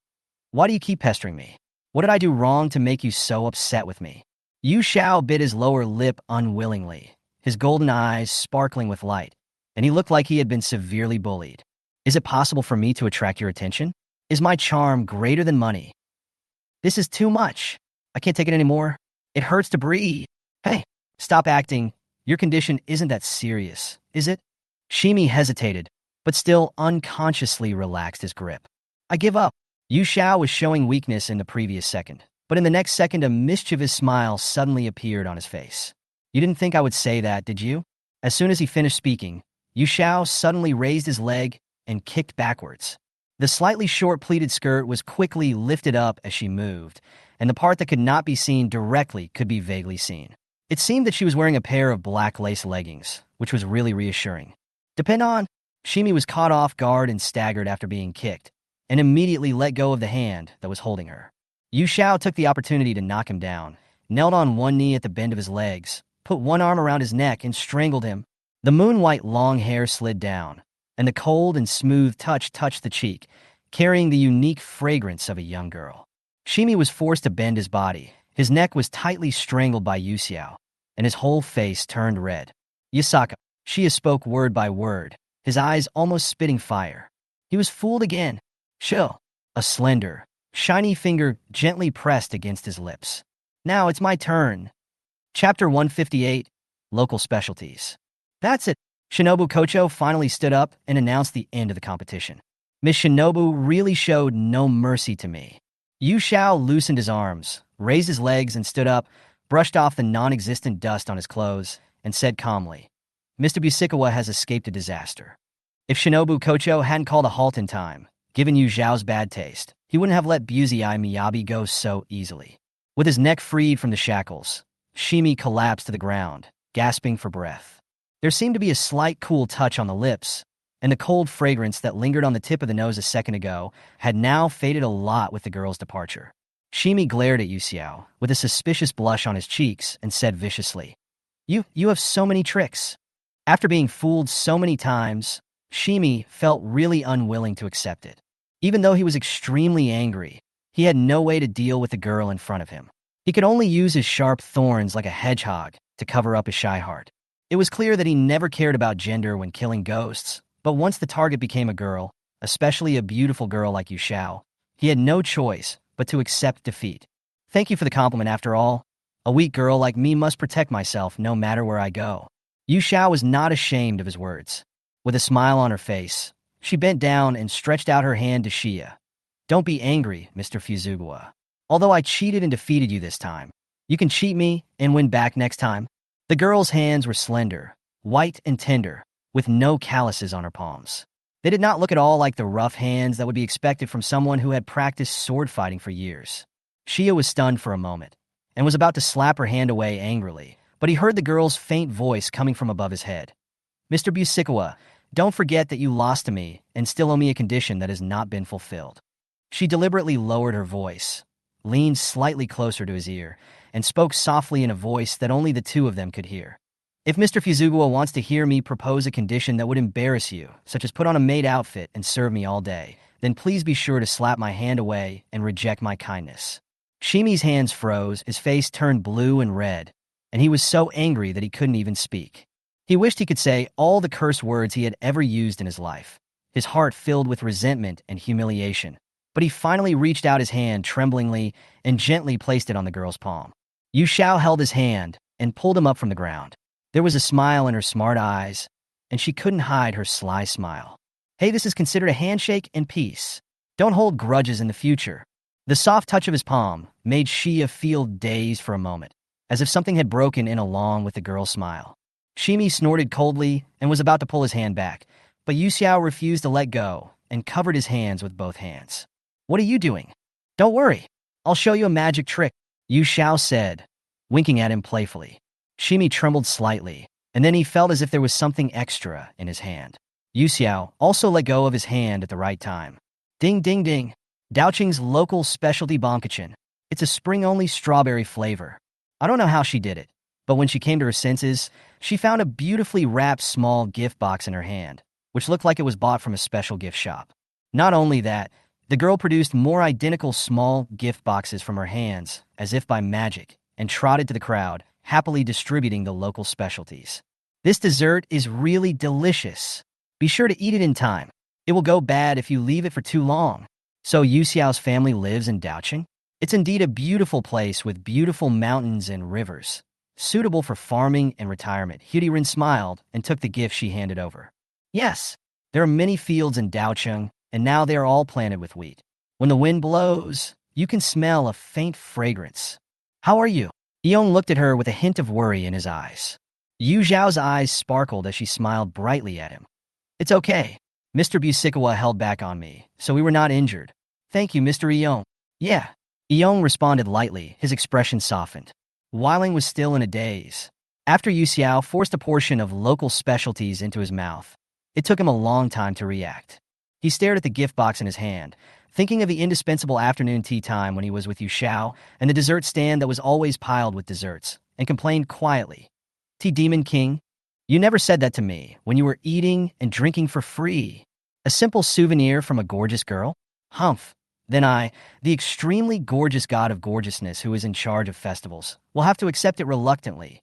why do you keep pestering me? What did I do wrong to make you so upset with me? Yu Xiao bit his lower lip unwillingly, his golden eyes sparkling with light, and he looked like he had been severely bullied. Is it possible for me to attract your attention? Is my charm greater than money? This is too much. I can't take it anymore. It hurts to breathe. Hey, stop acting. Your condition isn't that serious, is it? Shimi hesitated, but still unconsciously relaxed his grip. I give up. Yu Xiao was showing weakness in the previous second, but in the next second a mischievous smile suddenly appeared on his face. You didn't think I would say that, did you? As soon as he finished speaking, Yu Xiao suddenly raised his leg and kicked backwards. The slightly short pleated skirt was quickly lifted up as she moved, and the part that could not be seen directly could be vaguely seen. It seemed that she was wearing a pair of black lace leggings, which was really reassuring. Depend on, Shimi was caught off guard and staggered after being kicked, and immediately let go of the hand that was holding her. Yu Xiao took the opportunity to knock him down, knelt on one knee at the bend of his legs, put one arm around his neck and strangled him. The moon-white long hair slid down, and the cold and smooth touch touched the cheek, carrying the unique fragrance of a young girl. Shimi was forced to bend his body. His neck was tightly strangled by Yu Xiao, and his whole face turned red. Yasaka, Shia spoke word by word, his eyes almost spitting fire. He was fooled again. Chill. A slender, shiny finger gently pressed against his lips. Now it's my turn. Chapter 158, Local Specialties. That's it. Shinobu Kocho finally stood up and announced the end of the competition. Miss Shinobu really showed no mercy to me. Yu Xiao loosened his arms, raised his legs and stood up, brushed off the non-existent dust on his clothes, and said calmly, Mr. Busikawa has escaped a disaster. If Shinobu Kocho hadn't called a halt in time, given Yu Xiao's bad taste, he wouldn't have let Busei Miyabi go so easily. With his neck freed from the shackles, Shimi collapsed to the ground, gasping for breath. There seemed to be a slight cool touch on the lips, and the cold fragrance that lingered on the tip of the nose a second ago had now faded a lot with the girl's departure. Shimi glared at Yu Xiao with a suspicious blush on his cheeks and said viciously, You have so many tricks." After being fooled so many times, Shimi felt really unwilling to accept it. Even though he was extremely angry, he had no way to deal with the girl in front of him. He could only use his sharp thorns like a hedgehog to cover up his shy heart. It was clear that he never cared about gender when killing ghosts, but once the target became a girl, especially a beautiful girl like Yu Xiao, he had no choice but to accept defeat. "Thank you for the compliment after all. A weak girl like me must protect myself no matter where I go." Yu Xiao was not ashamed of his words. With a smile on her face, she bent down and stretched out her hand to Xia. "Don't be angry, Mr. Fuzugawa. Although I cheated and defeated you this time, you can cheat me and win back next time." The girl's hands were slender, white and tender, with no calluses on her palms. They did not look at all like the rough hands that would be expected from someone who had practiced sword fighting for years. Xia was stunned for a moment, and was about to slap her hand away angrily, but he heard the girl's faint voice coming from above his head. "Mr. Busikawa, don't forget that you lost to me and still owe me a condition that has not been fulfilled." She deliberately lowered her voice, leaned slightly closer to his ear, and spoke softly in a voice that only the two of them could hear. "If Mr. Fuzugawa wants to hear me propose a condition that would embarrass you, such as put on a maid outfit and serve me all day, then please be sure to slap my hand away and reject my kindness." Shimi's hands froze, his face turned blue and red, and he was so angry that he couldn't even speak. He wished he could say all the curse words he had ever used in his life, his heart filled with resentment and humiliation. But he finally reached out his hand tremblingly and gently placed it on the girl's palm. Yu Xiao held his hand and pulled him up from the ground. There was a smile in her smart eyes, and she couldn't hide her sly smile. "Hey, this is considered a handshake and peace. Don't hold grudges in the future." The soft touch of his palm made Xia feel dazed for a moment, as if something had broken in along with the girl's smile. Shimi snorted coldly and was about to pull his hand back, but Yu Xiao refused to let go and covered his hands with both hands. "What are you doing?" "Don't worry, I'll show you a magic trick," Yu Xiao said, winking at him playfully. Shimi trembled slightly, and then he felt as if there was something extra in his hand. Yu Xiao also let go of his hand at the right time. "Ding ding ding. Daoqing's local specialty bonkachin. It's a spring-only strawberry flavor." I don't know how she did it, but when she came to her senses, she found a beautifully wrapped small gift box in her hand, which looked like it was bought from a special gift shop. Not only that, the girl produced more identical small gift boxes from her hands, as if by magic, and trotted to the crowd, happily distributing the local specialties. "This dessert is really delicious. Be sure to eat it in time. It will go bad if you leave it for too long." So Yu Xiao's family lives in Daoqing? It's indeed a beautiful place with beautiful mountains and rivers, suitable for farming and retirement. Rin smiled and took the gift she handed over. "Yes, there are many fields in Daoqing, and now they are all planted with wheat. When the wind blows, you can smell a faint fragrance." "How are you?" Eong looked at her with a hint of worry in his eyes. Yu Zhao's eyes sparkled as she smiled brightly at him. "It's okay. Mr. Busikawa held back on me, so we were not injured. Thank you, Mr. Eong." "Yeah." Eong responded lightly, his expression softened. Weiling was still in a daze. After Yu Xiao forced a portion of local specialties into his mouth, it took him a long time to react. He stared at the gift box in his hand, thinking of the indispensable afternoon tea time when he was with Yu Xiao and the dessert stand that was always piled with desserts, and complained quietly. "Tea Demon King? You never said that to me when you were eating and drinking for free. A simple souvenir from a gorgeous girl? Humph. Then I, the extremely gorgeous god of gorgeousness who is in charge of festivals, will have to accept it reluctantly."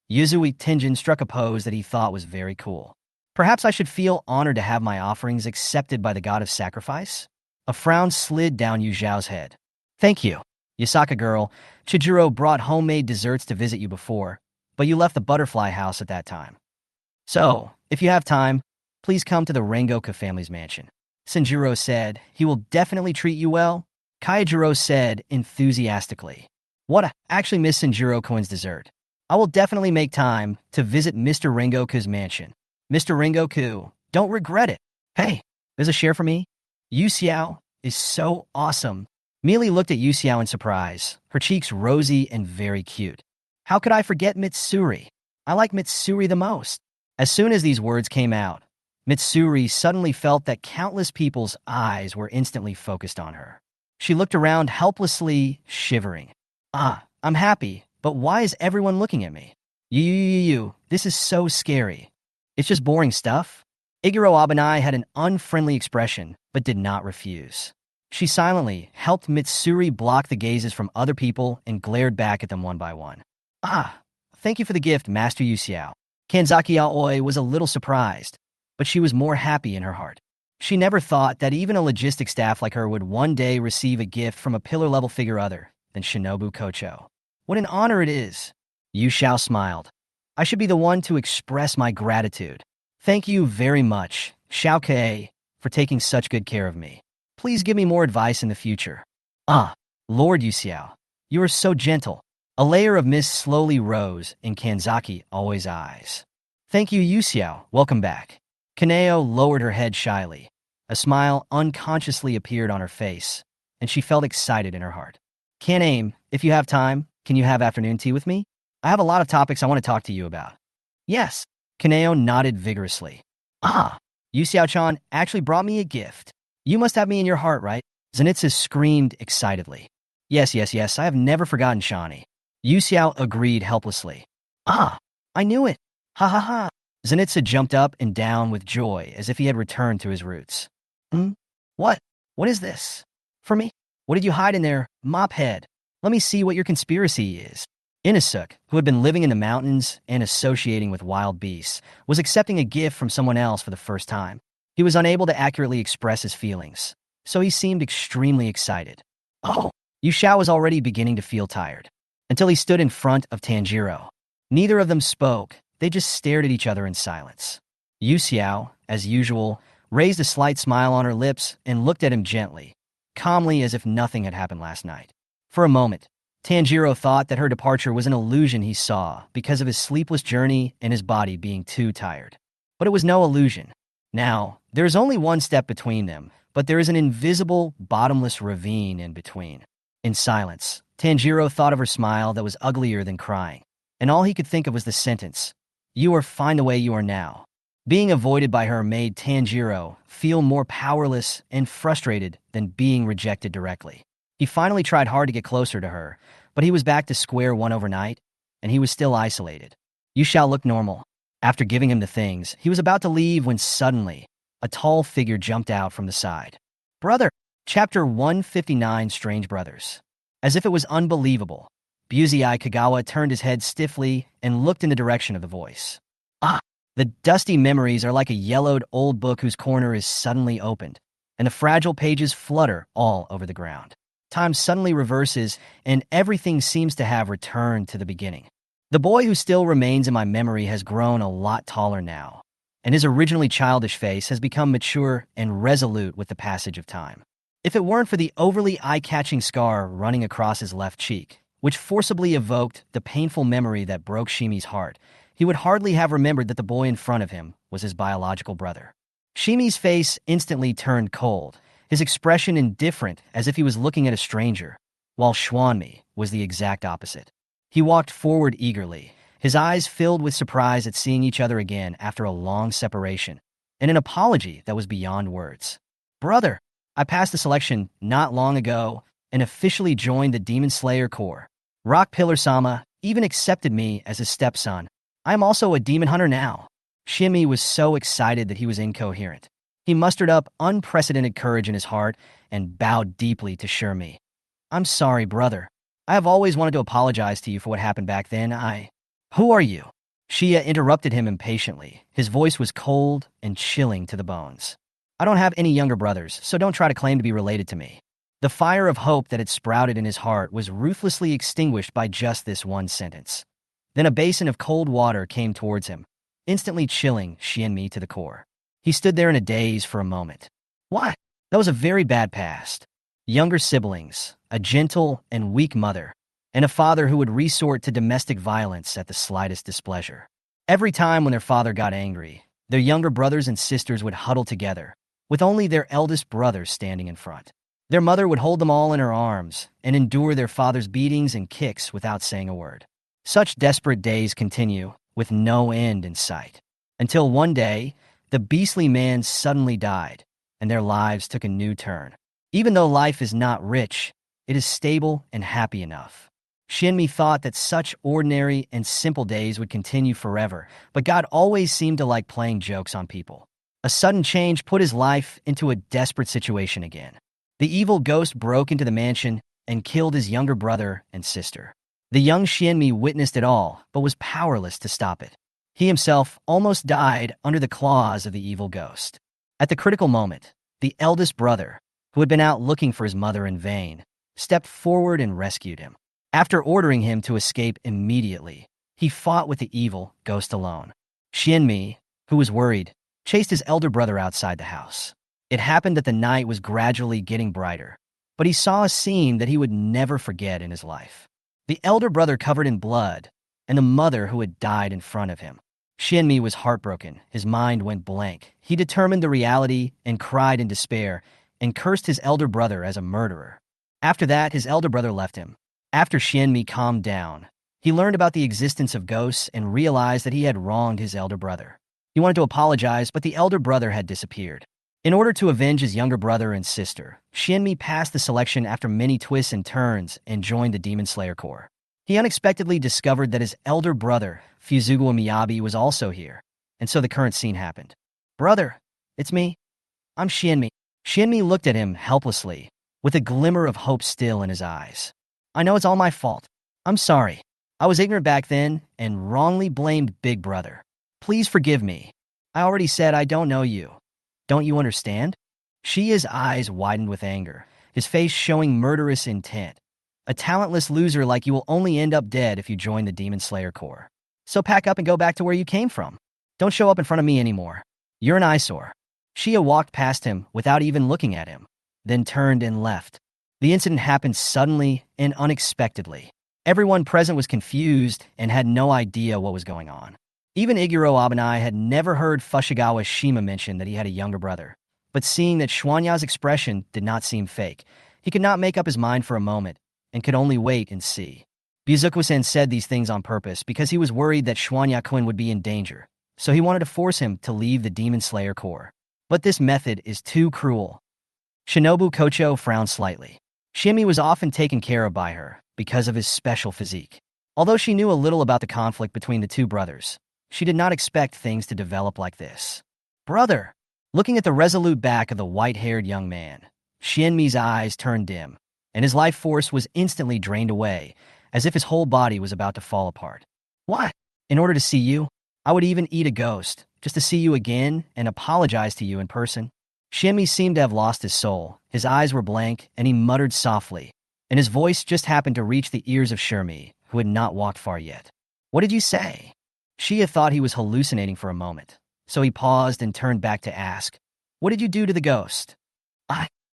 Yuzui Tenjin struck a pose that he thought was very cool. "Perhaps I should feel honored to have my offerings accepted by the god of sacrifice?" A frown slid down Yu Zhao's head. "Thank you. Yasaka girl, Chijiro brought homemade desserts to visit you before, but you left the butterfly house at that time. So, if you have time, please come to the Rengoku family's mansion." Sanjiro said, "He will definitely treat you well." Kaijiro said enthusiastically. "What? Actually miss Sanjiro Cohen's dessert. I will definitely make time to visit Mr. Rengoku's mansion. Mr. Rengoku, don't regret it. Hey, there's a share for me?" Yu Xiao is so awesome. Meili looked at Yu Xiao in surprise, her cheeks rosy and very cute. "How could I forget Mitsuri? I like Mitsuri the most." As soon as these words came out, Mitsuri suddenly felt that countless people's eyes were instantly focused on her. She looked around helplessly, shivering. I'm happy, but why is everyone looking at me? This is so scary. It's just boring stuff. Iguro Abanai had an unfriendly expression, but did not refuse. She silently helped Mitsuri block the gazes from other people and glared back at them one by one. Thank you for the gift, Master Yuxiao. Kanzaki Aoi was a little surprised, but she was more happy in her heart. She never thought that even a logistic staff like her would one day receive a gift from a pillar-level figure other than Shinobu Kocho. What an honor it is. Yu Xiao smiled. I should be the one to express my gratitude. Thank you very much, Xiao Kei, for taking such good care of me. Please give me more advice in the future. Lord Yu Xiao, you are so gentle. A layer of mist slowly rose in Kanzaki Aoi's eyes. Thank you, Yu Xiao. Welcome back. Kaneo lowered her head shyly. A smile unconsciously appeared on her face, and she felt excited in her heart. Kan-aim, if you have time, can you have afternoon tea with me? I have a lot of topics I want to talk to you about. Yes. Kaneo nodded vigorously. Yu Xiao-chan actually brought me a gift. You must have me in your heart, right? Zenitsu screamed excitedly. Yes, I have never forgotten Shani. Yu Xiao agreed helplessly. I knew it. Ha ha ha. Zenitsu jumped up and down with joy as if he had returned to his roots. What? What is this? For me? What did you hide in there, mophead? Let me see what your conspiracy is. Inasuk, who had been living in the mountains and associating with wild beasts, was accepting a gift from someone else for the first time. He was unable to accurately express his feelings, so he seemed extremely excited. Yu Xiao was already beginning to feel tired, until he stood in front of Tanjiro. Neither of them spoke, they just stared at each other in silence. Yu Xiao, as usual, raised a slight smile on her lips and looked at him gently, calmly as if nothing had happened last night. For a moment, Tanjiro thought that her departure was an illusion he saw because of his sleepless journey and his body being too tired. But it was no illusion. Now, there is only one step between them, but there is an invisible, bottomless ravine in between. In silence, Tanjiro thought of her smile that was uglier than crying, and all he could think of was the sentence, "You are fine the way you are now." Being avoided by her made Tanjiro feel more powerless and frustrated than being rejected directly. He finally tried hard to get closer to her, but he was back to square one overnight, and he was still isolated. Yu Xiao looked normal. After giving him the things, he was about to leave when suddenly, a tall figure jumped out from the side. Brother! Chapter 159, Strange Brothers. As if it was unbelievable, Buzi-eye Kagawa turned his head stiffly and looked in the direction of the voice. The dusty memories are like a yellowed old book whose corner is suddenly opened, and the fragile pages flutter all over the ground. Time suddenly reverses, and everything seems to have returned to the beginning. The boy who still remains in my memory has grown a lot taller now, and his originally childish face has become mature and resolute with the passage of time. If it weren't for the overly eye-catching scar running across his left cheek, which forcibly evoked the painful memory that broke Shimi's heart, he would hardly have remembered that the boy in front of him was his biological brother. Shimi's face instantly turned cold, his expression indifferent as if he was looking at a stranger, while Schwanmi was the exact opposite. He walked forward eagerly, his eyes filled with surprise at seeing each other again after a long separation, and an apology that was beyond words. Brother, I passed the selection not long ago and officially joined the Demon Slayer Corps. Rock Pillar Sama even accepted me as his stepson. I am also a demon hunter now. Shimi was so excited that he was incoherent. He mustered up unprecedented courage in his heart and bowed deeply to Shirmi. I'm sorry, brother. I have always wanted to apologize to you for what happened back then. Who are you? Shia interrupted him impatiently. His voice was cold and chilling to the bones. I don't have any younger brothers, so don't try to claim to be related to me. The fire of hope that had sprouted in his heart was ruthlessly extinguished by just this one sentence. Then a basin of cold water came towards him, instantly chilling Xianmi to the core. He stood there in a daze for a moment. What? That was a very bad past. Younger siblings, a gentle and weak mother, and a father who would resort to domestic violence at the slightest displeasure. Every time when their father got angry, their younger brothers and sisters would huddle together, with only their eldest brother standing in front. Their mother would hold them all in her arms and endure their father's beatings and kicks without saying a word. Such desperate days continue, with no end in sight. Until one day, The beastly man suddenly died, and their lives took a new turn. Even though life is not rich, it is stable and happy enough. Shinmi thought that such ordinary and simple days would continue forever, but God always seemed to like playing jokes on people. A sudden change put his life into a desperate situation again. The evil ghost broke into the mansion and killed his younger brother and sister. The young Shinmi witnessed it all, but was powerless to stop it. He himself almost died under the claws of the evil ghost. At the critical moment, the eldest brother, who had been out looking for his mother in vain, stepped forward and rescued him. After ordering him to escape immediately, he fought with the evil ghost alone. Shinmi, who was worried, chased his elder brother outside the house. It happened that the night was gradually getting brighter, but he saw a scene that he would never forget in his life. The elder brother covered in blood, and the mother who had died in front of him. Shinmi was heartbroken. His mind went blank. He determined the reality and cried in despair and cursed his elder brother as a murderer. After that, his elder brother left him. After Shinmi calmed down, he learned about the existence of ghosts and realized that he had wronged his elder brother. He wanted to apologize, but the elder brother had disappeared. In order to avenge his younger brother and sister, Shinmi passed the selection after many twists and turns and joined the Demon Slayer Corps. He unexpectedly discovered that his elder brother, Fuzugawa Miyabi, was also here, and so the current scene happened. "Brother, it's me. I'm Shinmi." Shinmi looked at him helplessly, with a glimmer of hope still in his eyes. "I know it's all my fault. I'm sorry. I was ignorant back then and wrongly blamed Big Brother. Please forgive me. I already said I don't know you. Don't you understand?" Shia's eyes widened with anger, his face showing murderous intent. "A talentless loser like you will only end up dead if you join the Demon Slayer Corps. So pack up and go back to where you came from. Don't show up in front of me anymore. You're an eyesore." Shia walked past him without even looking at him, then turned and left. The incident happened suddenly and unexpectedly. Everyone present was confused and had no idea what was going on. Even Iguro Abanai had never heard Fushigawara Shima mention that he had a younger brother. But seeing that Shuanya's expression did not seem fake, he could not make up his mind for a moment and could only wait and see. Bizuku-san said these things on purpose because he was worried that Shuanya-kun would be in danger, so he wanted to force him to leave the Demon Slayer Corps. But this method is too cruel. Shinobu Kocho frowned slightly. Shimi was often taken care of by her because of his special physique. Although she knew a little about the conflict between the two brothers, she did not expect things to develop like this. "Brother!" Looking at the resolute back of the white-haired young man, Shinmi's eyes turned dim, and his life force was instantly drained away, as if his whole body was about to fall apart. "What? In order to see you? I would even eat a ghost, just to see you again and apologize to you in person." Shinmi seemed to have lost his soul. His eyes were blank, and he muttered softly, and his voice just happened to reach the ears of Shermi, who had not walked far yet. "What did you say?" Shia thought he was hallucinating for a moment, so he paused and turned back to ask, "What did you do to the ghost?"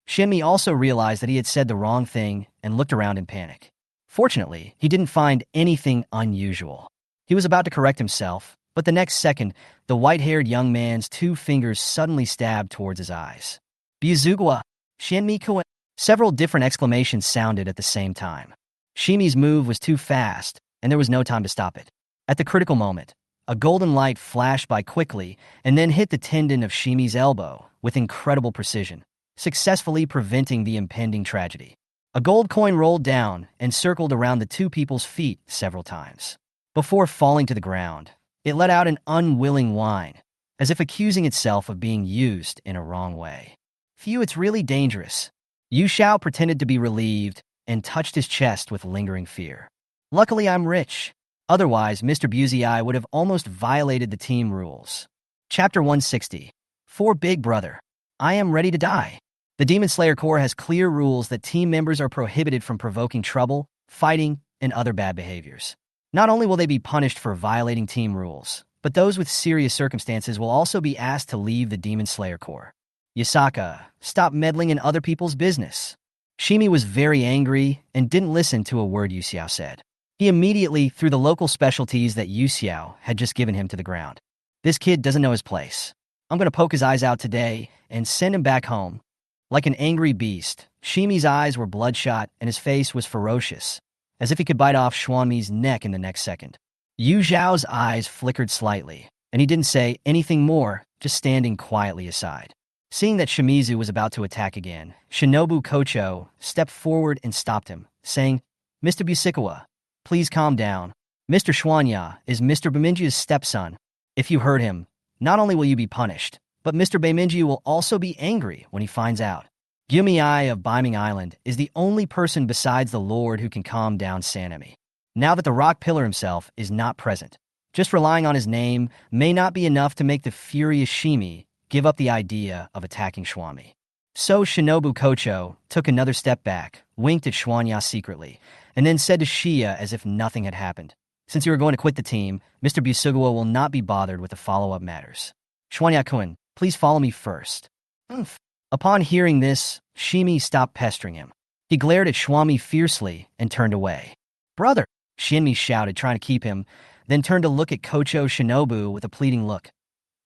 Shinmi also realized that he had said the wrong thing and looked around in panic. Fortunately, he didn't find anything unusual. He was about to correct himself, but the next second, the white-haired young man's two fingers suddenly stabbed towards his eyes. "Bizugawa! Shinmi-kun!" Several different exclamations sounded at the same time. Shimi's move was too fast, and there was no time to stop it. At the critical moment, a golden light flashed by quickly and then hit the tendon of Shimi's elbow with incredible precision, successfully preventing the impending tragedy. A gold coin rolled down and circled around the two people's feet several times. Before falling to the ground, it let out an unwilling whine, as if accusing itself of being used in a wrong way. "Phew, it's really dangerous." Yu Xiao pretended to be relieved and touched his chest with lingering fear. "Luckily, I'm rich. Otherwise, Mr. Busey would have almost violated the team rules." Chapter 160. For Big Brother. I am ready to die. The Demon Slayer Corps has clear rules that team members are prohibited from provoking trouble, fighting, and other bad behaviors. Not only will they be punished for violating team rules, but those with serious circumstances will also be asked to leave the Demon Slayer Corps. "Yasaka, stop meddling in other people's business." Shimi was very angry and didn't listen to a word Yu Xiao said. He immediately threw the local specialties that Yu Xiao had just given him to the ground. "This kid doesn't know his place. I'm going to poke his eyes out today and send him back home." Like an angry beast, Shimi's eyes were bloodshot and his face was ferocious, as if he could bite off Xuanmi's neck in the next second. Yu Zhao's eyes flickered slightly, and he didn't say anything more, just standing quietly aside. Seeing that Shimizu was about to attack again, Shinobu Kocho stepped forward and stopped him, saying, "Mr. Busikawa, please calm down. Mr. Schwanya is Mr. Bemidji's stepson. If you hurt him, not only will you be punished, but Mr. Bemidji will also be angry when he finds out. Gyumi-ai of Biming Island is the only person besides the Lord who can calm down Sanemi. Now that the rock pillar himself is not present, just relying on his name may not be enough to make the furious Shimi give up the idea of attacking Schwami." So Shinobu Kocho took another step back, winked at Schwanya secretly, and then said to Shia as if nothing had happened, "Since you are going to quit the team, Mr. Busugawa will not be bothered with the follow-up matters. Schwanya-kun, please follow me first." Oomph. Upon hearing this, Shimi stopped pestering him. He glared at Schwami fiercely and turned away. "Brother!" Shinmi shouted, trying to keep him, then turned to look at Kocho Shinobu with a pleading look.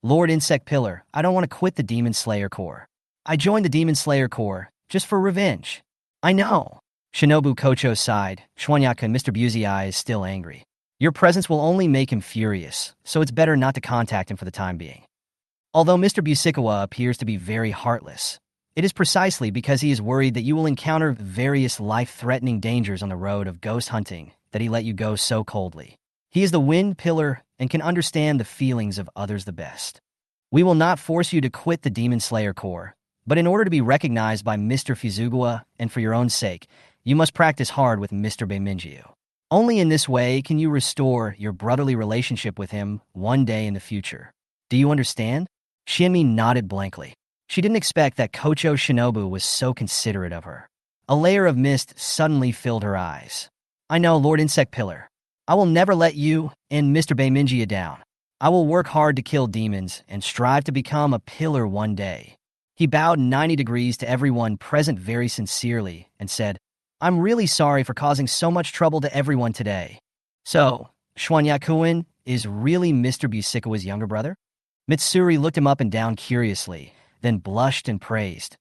"Lord Insect Pillar, I don't want to quit the Demon Slayer Corps. I joined the Demon Slayer Corps just for revenge." "I know." Shinobu Kocho sighed. "Schwanyaka, Mr. Buzii is still angry. Your presence will only make him furious, so it's better not to contact him for the time being." Although Mr. Busikawa appears to be very heartless, it is precisely because he is worried that you will encounter various life-threatening dangers on the road of ghost hunting that he let you go so coldly. He is the wind pillar and can understand the feelings of others the best. "We will not force you to quit the Demon Slayer Corps, but in order to be recognized by Mr. Fuzugawa and for your own sake, you must practice hard with Mr. Beiminjiu. Only in this way can you restore your brotherly relationship with him one day in the future. Do you understand?" Shinmi nodded blankly. She didn't expect that Kocho Shinobu was so considerate of her. A layer of mist suddenly filled her eyes. "I know, Lord Insect Pillar. I will never let you and Mr. Beiminjia down. I will work hard to kill demons and strive to become a pillar one day." He bowed 90 degrees to everyone present very sincerely and said, "I'm really sorry for causing so much trouble to everyone today." "So, Schwanyakuin is really Mr. Busikawa's younger brother?" Mitsuri looked him up and down curiously, then blushed and praised.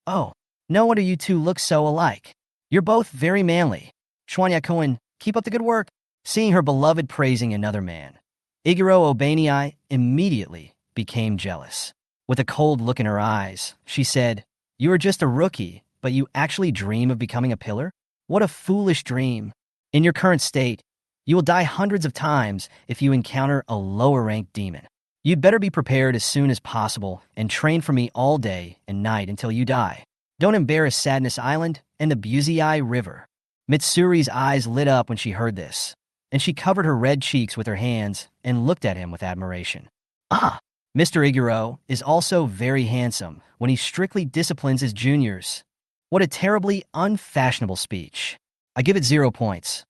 "Oh, no wonder you two look so alike. You're both very manly. Schwanyakuin, keep up the good work." Seeing her beloved praising another man, Iguro Obanii immediately became jealous. With a cold look in her eyes, she said, "You are just a rookie, but you actually dream of becoming a pillar? What a foolish dream. In your current state, you will die hundreds of times if you encounter a lower-ranked demon. You'd better be prepared as soon as possible and train for me all day and night until you die. Don't embarrass Sadness Island and the Buzii River." Mitsuri's eyes lit up when she heard this, and she covered her red cheeks with her hands and looked at him with admiration. "Ah, Mr. Iguro is also very handsome when he strictly disciplines his juniors. What a terribly unfashionable speech. I give it 0 points."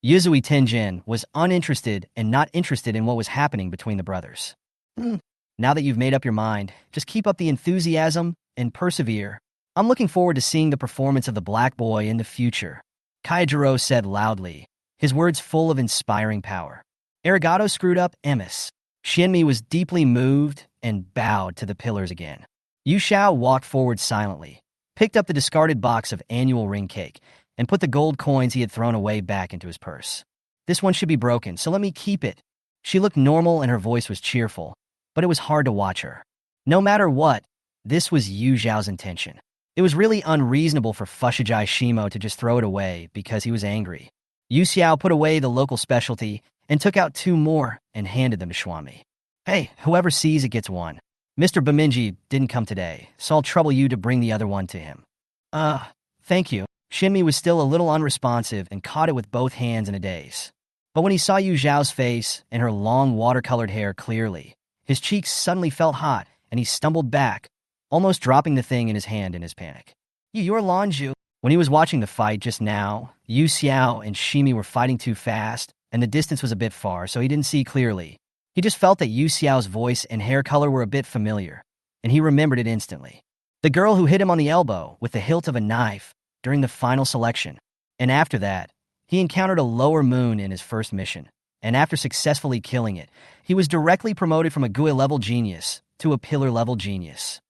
Yuzui Tenjin was uninterested and not interested in what was happening between the brothers. "Now that you've made up your mind, just keep up the enthusiasm and persevere. I'm looking forward to seeing the performance of the Black Boy in the future," Kaijiro said loudly, his words full of inspiring power. Arigato screwed up Emis. Shinmi was deeply moved and bowed to the pillars again. Yu Xiao walked forward silently, picked up the discarded box of annual ring cake, and put the gold coins he had thrown away back into his purse. "This one should be broken, so let me keep it." She looked normal and her voice was cheerful, but it was hard to watch her. No matter what, this was Yu Zhao's intention. It was really unreasonable for Fushigi Shimo to just throw it away because he was angry. Yu Xiao put away the local specialty and took out 2 more and handed them to Schwami. "Hey, whoever sees it gets one. Mr. Bemidji didn't come today, so I'll trouble you to bring the other one to him." Thank you." Shinmi was still a little unresponsive and caught it with both hands in a daze. But when he saw Yu Zhao's face and her long watercolored hair clearly, his cheeks suddenly felt hot, and he stumbled back, almost dropping the thing in his hand in his panic. "You're Lanju." When he was watching the fight just now, Yu Xiao and Shimi were fighting too fast, and the distance was a bit far, so he didn't see clearly. He just felt that Yu Xiao's voice and hair color were a bit familiar, and he remembered it instantly. The girl who hit him on the elbow with the hilt of a knife during the final selection. And after that, he encountered a lower moon in his first mission, and after successfully killing it, he was directly promoted from a GUI-level genius to a pillar-level genius.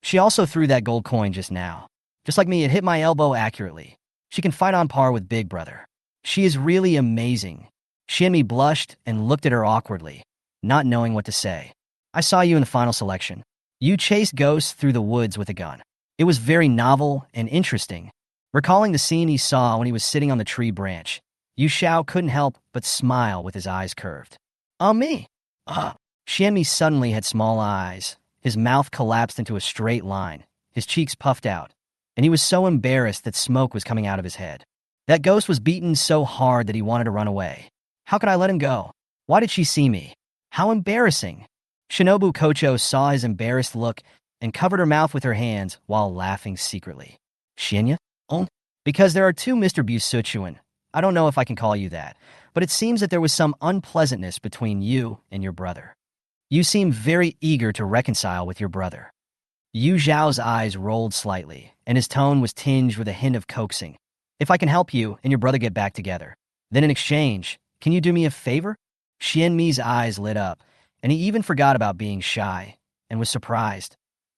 She also threw that gold coin just now. Just like me, it hit my elbow accurately. She can fight on par with Big Brother. She is really amazing. Shinmi blushed and looked at her awkwardly, not knowing what to say. I saw you in the final selection. You chased ghosts through the woods with a gun. It was very novel and interesting. Recalling the scene he saw when he was sitting on the tree branch, Yu Xiao couldn't help but smile with his eyes curved. Me? Xianmi suddenly had small eyes. His mouth collapsed into a straight line. His cheeks puffed out, and he was so embarrassed that smoke was coming out of his head. That ghost was beaten so hard that he wanted to run away. How could I let him go? Why did she see me? How embarrassing! Shinobu Kocho saw his embarrassed look and covered her mouth with her hands while laughing secretly. Shinya? Oh? Because there are two Mr. Busuchuan. I don't know if I can call you that, but it seems that there was some unpleasantness between you and your brother. You seem very eager to reconcile with your brother. Yu Zhao's eyes rolled slightly, and his tone was tinged with a hint of coaxing. If I can help you and your brother get back together, then in exchange, can you do me a favor? Xianmi's eyes lit up, and he even forgot about being shy, and was surprised.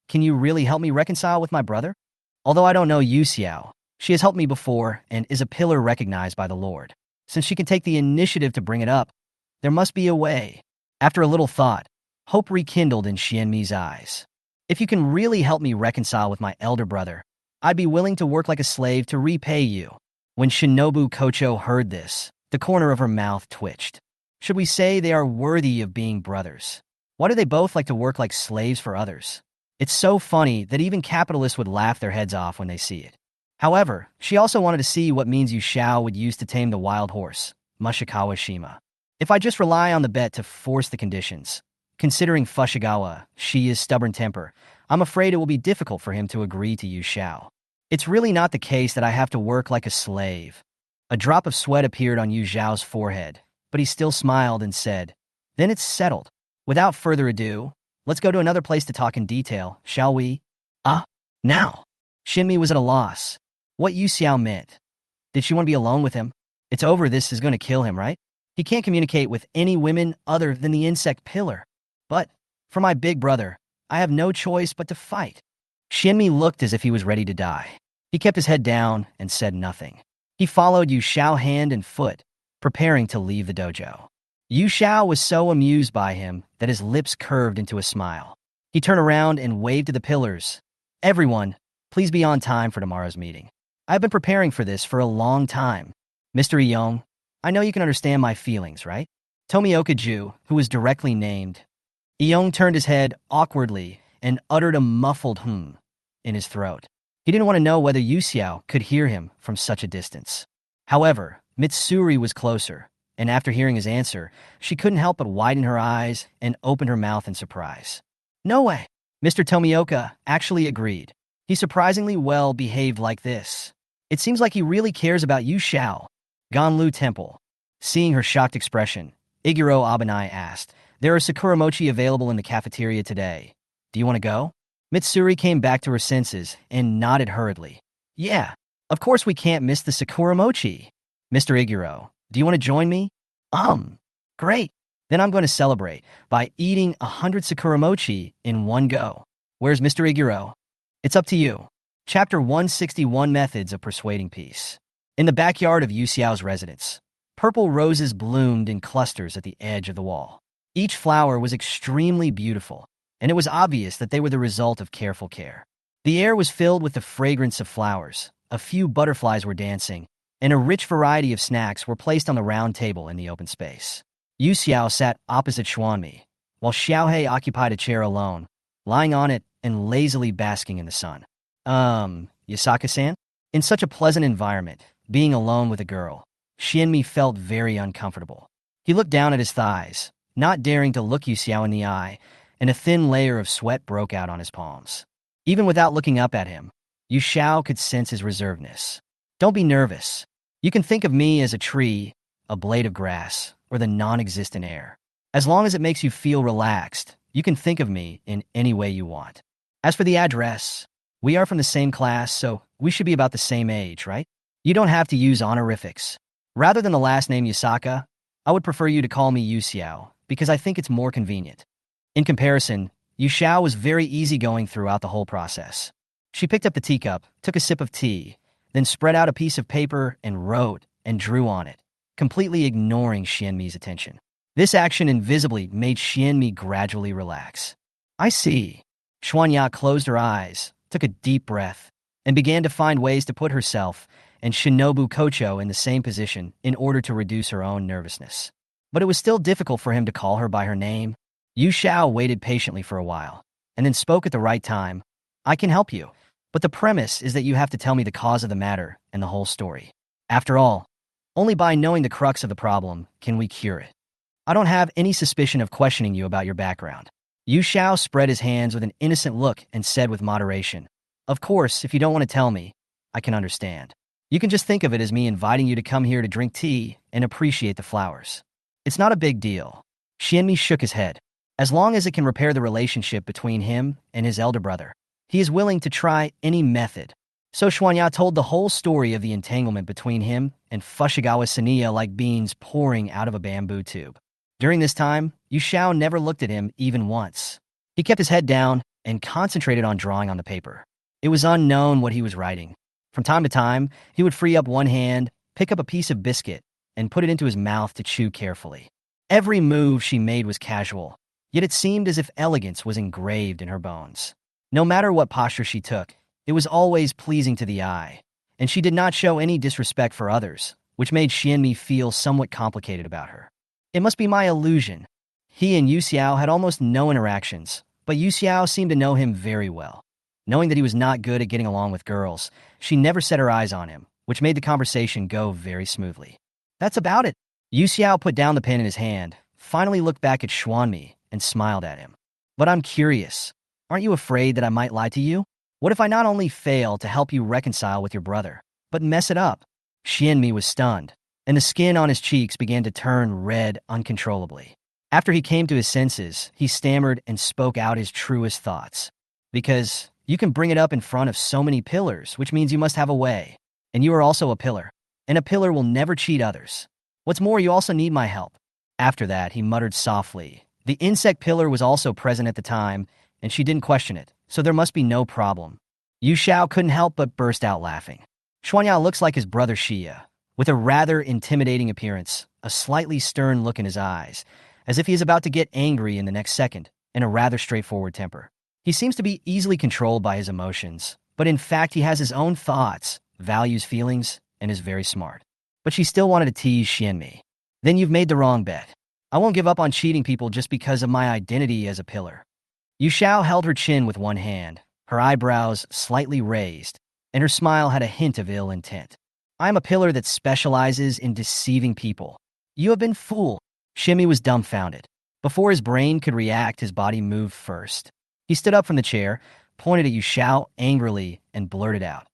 Can you really help me reconcile with my brother? Although I don't know Yu Xiao, she has helped me before and is a pillar recognized by the Lord. Since she can take the initiative to bring it up, there must be a way. After a little thought, hope rekindled in Xianmi's eyes. If you can really help me reconcile with my elder brother, I'd be willing to work like a slave to repay you. When Shinobu Kocho heard this, the corner of her mouth twitched. Should we say they are worthy of being brothers? Why do they both like to work like slaves for others? It's so funny that even capitalists would laugh their heads off when they see it. However, she also wanted to see what means Yu Xiao would use to tame the wild horse, Mushikawa Shima. If I just rely on the bet to force the conditions, considering Fushigaw's stubborn temper, I'm afraid it will be difficult for him to agree to Yu Xiao. It's really not the case that I have to work like a slave. A drop of sweat appeared on Yu Zhao's forehead, but he still smiled and said, Then it's settled. Without further ado, let's go to another place to talk in detail, shall we? Now. Shinmi was at a loss. What Yu Xiao meant. Did she want to be alone with him? It's over, this is going to kill him, right? He can't communicate with any women other than the insect pillar. But, for my big brother, I have no choice but to fight. Shinmi looked as if he was ready to die. He kept his head down and said nothing. He followed Yu Xiao hand and foot, preparing to leave the dojo. Yu Xiao was so amused by him that his lips curved into a smile. He turned around and waved to the pillars. Everyone, please be on time for tomorrow's meeting. I've been preparing for this for a long time. Mr. Iyong, I know you can understand my feelings, right? Tomioka Ju, who was directly named. Iyong turned his head awkwardly and uttered a muffled in his throat. He didn't want to know whether Yu Xiao could hear him from such a distance. However, Mitsuri was closer, and after hearing his answer, she couldn't help but widen her eyes and open her mouth in surprise. No way! Mr. Tomioka actually agreed. He surprisingly well behaved like this. It seems like he really cares about Yu Xiao. Ganlu Temple. Seeing her shocked expression, Iguro Abanai asked, There are Sakura mochi available in the cafeteria today. Do you want to go? Mitsuri came back to her senses and nodded hurriedly. Yeah, of course we can't miss the Sakura mochi. Mr. Iguro, do you want to join me? Great. Then I'm going to celebrate by eating 100 Sakura mochi in one go. Where's Mr. Iguro? It's up to you. Chapter 161 Methods of Persuading Peace. In the backyard of Yu Xiao's residence, purple roses bloomed in clusters at the edge of the wall. Each flower was extremely beautiful, and it was obvious that they were the result of careful care. The air was filled with the fragrance of flowers, a few butterflies were dancing, and a rich variety of snacks were placed on the round table in the open space. Yu Xiao sat opposite Xuanmi, while Xiaohei occupied a chair alone, lying on it and lazily basking in the sun. Yasaka-san? In such a pleasant environment, being alone with a girl, Xianmi felt very uncomfortable. He looked down at his thighs, not daring to look Yu Xiao in the eye, and a thin layer of sweat broke out on his palms. Even without looking up at him, Yu Xiao could sense his reservedness. Don't be nervous. You can think of me as a tree, a blade of grass, or the non-existent air. As long as it makes you feel relaxed, you can think of me in any way you want. As for the address, we are from the same class, so we should be about the same age, right? You don't have to use honorifics. Rather than the last name Yasaka, I would prefer you to call me Yu Xiao, because I think it's more convenient. In comparison, Yu Xiao was very easygoing throughout the whole process. She picked up the teacup, took a sip of tea, then spread out a piece of paper and wrote and drew on it, completely ignoring Xianmi's attention. This action invisibly made Xianmi gradually relax. I see. Xuanya closed her eyes, took a deep breath, and began to find ways to put herself and Shinobu Kocho in the same position in order to reduce her own nervousness. But it was still difficult for him to call her by her name. Yu Xiao waited patiently for a while, and then spoke at the right time. I can help you, but the premise is that you have to tell me the cause of the matter and the whole story. After all, only by knowing the crux of the problem can we cure it. I don't have any suspicion of questioning you about your background. Yu Xiao spread his hands with an innocent look and said with moderation, Of course, if you don't want to tell me, I can understand. You can just think of it as me inviting you to come here to drink tea and appreciate the flowers. It's not a big deal. Xianmi shook his head. As long as it can repair the relationship between him and his elder brother, he is willing to try any method. So Xuanya told the whole story of the entanglement between him and Fushigawa Saniya like beans pouring out of a bamboo tube. During this time, Yu Xiao never looked at him even once. He kept his head down and concentrated on drawing on the paper. It was unknown what he was writing. From time to time, he would free up one hand, pick up a piece of biscuit, and put it into his mouth to chew carefully. Every move she made was casual, yet it seemed as if elegance was engraved in her bones. No matter what posture she took, it was always pleasing to the eye, and she did not show any disrespect for others, which made Xianmi feel somewhat complicated about her. It must be my illusion. He and Yu Xiao had almost no interactions, but Yu Xiao seemed to know him very well. Knowing that he was not good at getting along with girls, she never set her eyes on him, which made the conversation go very smoothly. That's about it. Yu Xiao put down the pen in his hand, finally looked back at Xuanmi, and smiled at him. But I'm curious. Aren't you afraid that I might lie to you? What if I not only fail to help you reconcile with your brother, but mess it up? Xianmi was stunned, and the skin on his cheeks began to turn red uncontrollably. After he came to his senses, he stammered and spoke out his truest thoughts. Because you can bring it up in front of so many pillars, which means you must have a way. And you are also a pillar, and a pillar will never cheat others. What's more, you also need my help. After that, he muttered softly. The insect pillar was also present at the time, and she didn't question it, so there must be no problem. Yu Xiao couldn't help but burst out laughing. Xuanya looks like his brother Xia, with a rather intimidating appearance, a slightly stern look in his eyes, as if he is about to get angry in the next second, and a rather straightforward temper. He seems to be easily controlled by his emotions, but in fact he has his own thoughts, values feelings, and is very smart. But she still wanted to tease Xianmi. Then you've made the wrong bet. I won't give up on cheating people just because of my identity as a pillar. Yu Xiao held her chin with one hand, her eyebrows slightly raised, and her smile had a hint of ill intent. I am a pillar that specializes in deceiving people. You have been fooled. Xianmi was dumbfounded. Before his brain could react, his body moved first. He stood up from the chair, pointed at Yu Xiao angrily, and blurted out,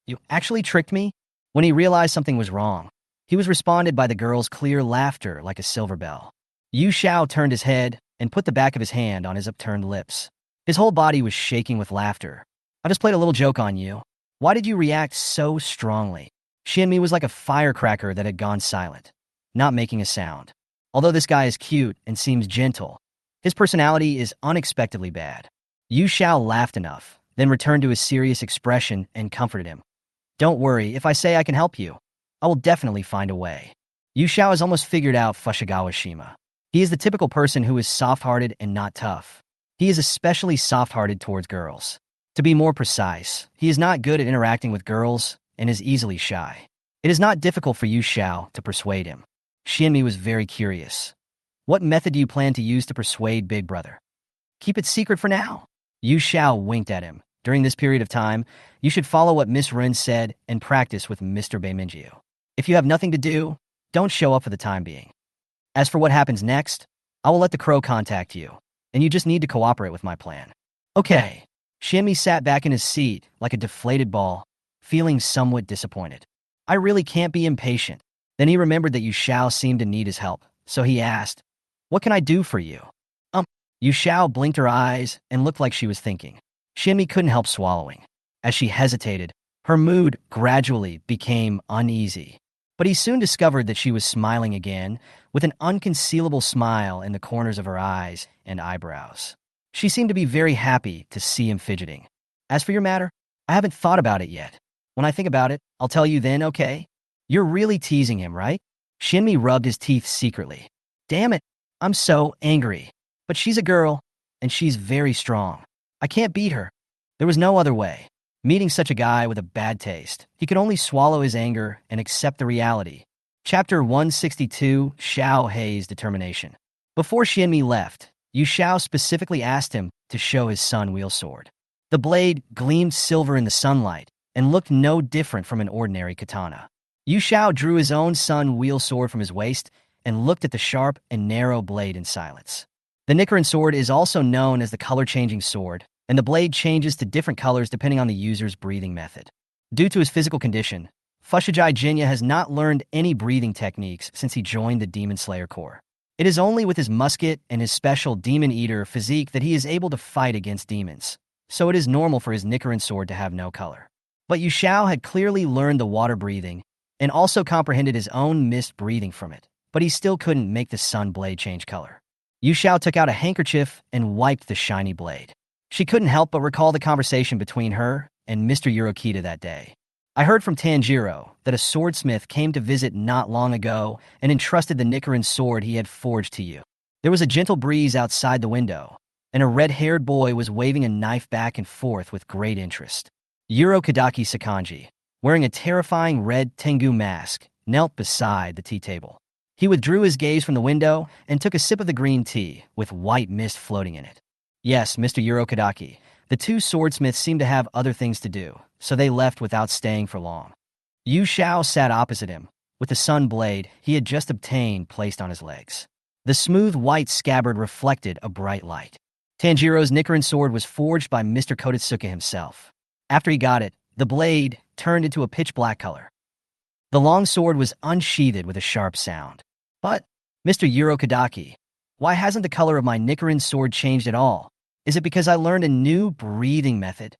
You actually tricked me? When he realized something was wrong, he was responded by the girl's clear laughter like a silver bell. Yu Xiao turned his head and put the back of his hand on his upturned lips. His whole body was shaking with laughter. I just played a little joke on you. Why did you react so strongly? Xianmi was like a firecracker that had gone silent, not making a sound. Although this guy is cute and seems gentle, his personality is unexpectedly bad. Yu Xiao laughed enough, then returned to his serious expression and comforted him. Don't worry, if I say I can help you, I will definitely find a way. Yu Xiao has almost figured out Fushigawa Shima. He is the typical person who is soft-hearted and not tough. He is especially soft-hearted towards girls. To be more precise, he is not good at interacting with girls and is easily shy. It is not difficult for Yu Xiao to persuade him. Xianmi was very curious. What method do you plan to use to persuade Big Brother? Keep it secret for now. Yu Xiao winked at him. During this period of time, you should follow what Miss Rin said and practice with Mr. Beiminjiu. If you have nothing to do, don't show up for the time being. As for what happens next, I will let the crow contact you, and you just need to cooperate with my plan. Okay. Xianmi sat back in his seat like a deflated ball, feeling somewhat disappointed. I really can't be impatient. Then he remembered that Yu Xiao seemed to need his help, so he asked, What can I do for you? Yu Xiao blinked her eyes and looked like she was thinking. Xianmi couldn't help swallowing. As she hesitated, her mood gradually became uneasy. But he soon discovered that she was smiling again, with an unconcealable smile in the corners of her eyes and eyebrows. She seemed to be very happy to see him fidgeting. As for your matter, I haven't thought about it yet. When I think about it, I'll tell you then, okay? You're really teasing him, right? Xianmi rubbed his teeth secretly. Damn it, I'm so angry. But she's a girl, and she's very strong. I can't beat her. There was no other way. Meeting such a guy with a bad taste, he could only swallow his anger and accept the reality. Chapter 162, Xiao Hei's Determination. Before Xianmi left, Yu Xiao specifically asked him to show his sun wheel sword. The blade gleamed silver in the sunlight and looked no different from an ordinary katana. Yu Xiao drew his own sun wheel sword from his waist and looked at the sharp and narrow blade in silence. The Nichiren sword is also known as the color-changing sword, and the blade changes to different colors depending on the user's breathing method. Due to his physical condition, Fushigi Jinya has not learned any breathing techniques since he joined the Demon Slayer Corps. It is only with his musket and his special Demon Eater physique that he is able to fight against demons, so it is normal for his Nichiren sword to have no color. But Yu Xiao had clearly learned the water breathing and also comprehended his own mist breathing from it, but he still couldn't make the sun blade change color. Yu Xiao took out a handkerchief and wiped the shiny blade. She couldn't help but recall the conversation between her and Mr. Urokodaki that day. I heard from Tanjiro that a swordsmith came to visit not long ago and entrusted the Nichiren sword he had forged to you. There was a gentle breeze outside the window, and a red-haired boy was waving a knife back and forth with great interest. Urokodaki Sakanji, wearing a terrifying red Tengu mask, knelt beside the tea table. He withdrew his gaze from the window and took a sip of the green tea with white mist floating in it. Yes, Mr. Urokodaki, the two swordsmiths seemed to have other things to do, so they left without staying for long. Yu Xiao sat opposite him, with the sun blade he had just obtained placed on his legs. The smooth white scabbard reflected a bright light. Tanjiro's Nichiren sword was forged by Mr. Kodetsuka himself. After he got it, the blade turned into a pitch-black color. The long sword was unsheathed with a sharp sound. But, Mr. Urokodaki, why hasn't the color of my Nichiren sword changed at all? Is it because I learned a new breathing method?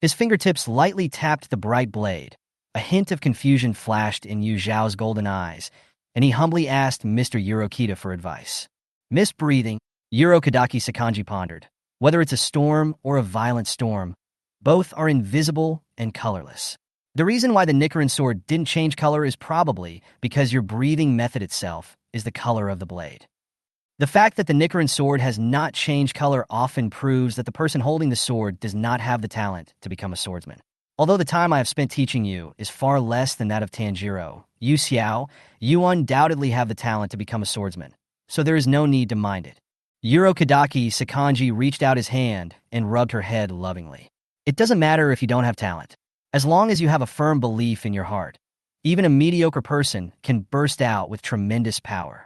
His fingertips lightly tapped the bright blade. A hint of confusion flashed in Yu Xiao's golden eyes, and he humbly asked Mr. Urokodaki for advice. Misbreathing, Urokodaki Sakanji pondered. Whether it's a storm or a violent storm, both are invisible and colorless. The reason why the Nichiren sword didn't change color is probably because your breathing method itself is the color of the blade. The fact that the Nichiren sword has not changed color often proves that the person holding the sword does not have the talent to become a swordsman. Although the time I have spent teaching you is far less than that of Tanjiro, Yu Xiao, you undoubtedly have the talent to become a swordsman, so there is no need to mind it. Urokodaki Sakanji reached out his hand and rubbed her head lovingly. It doesn't matter if you don't have talent. As long as you have a firm belief in your heart, even a mediocre person can burst out with tremendous power.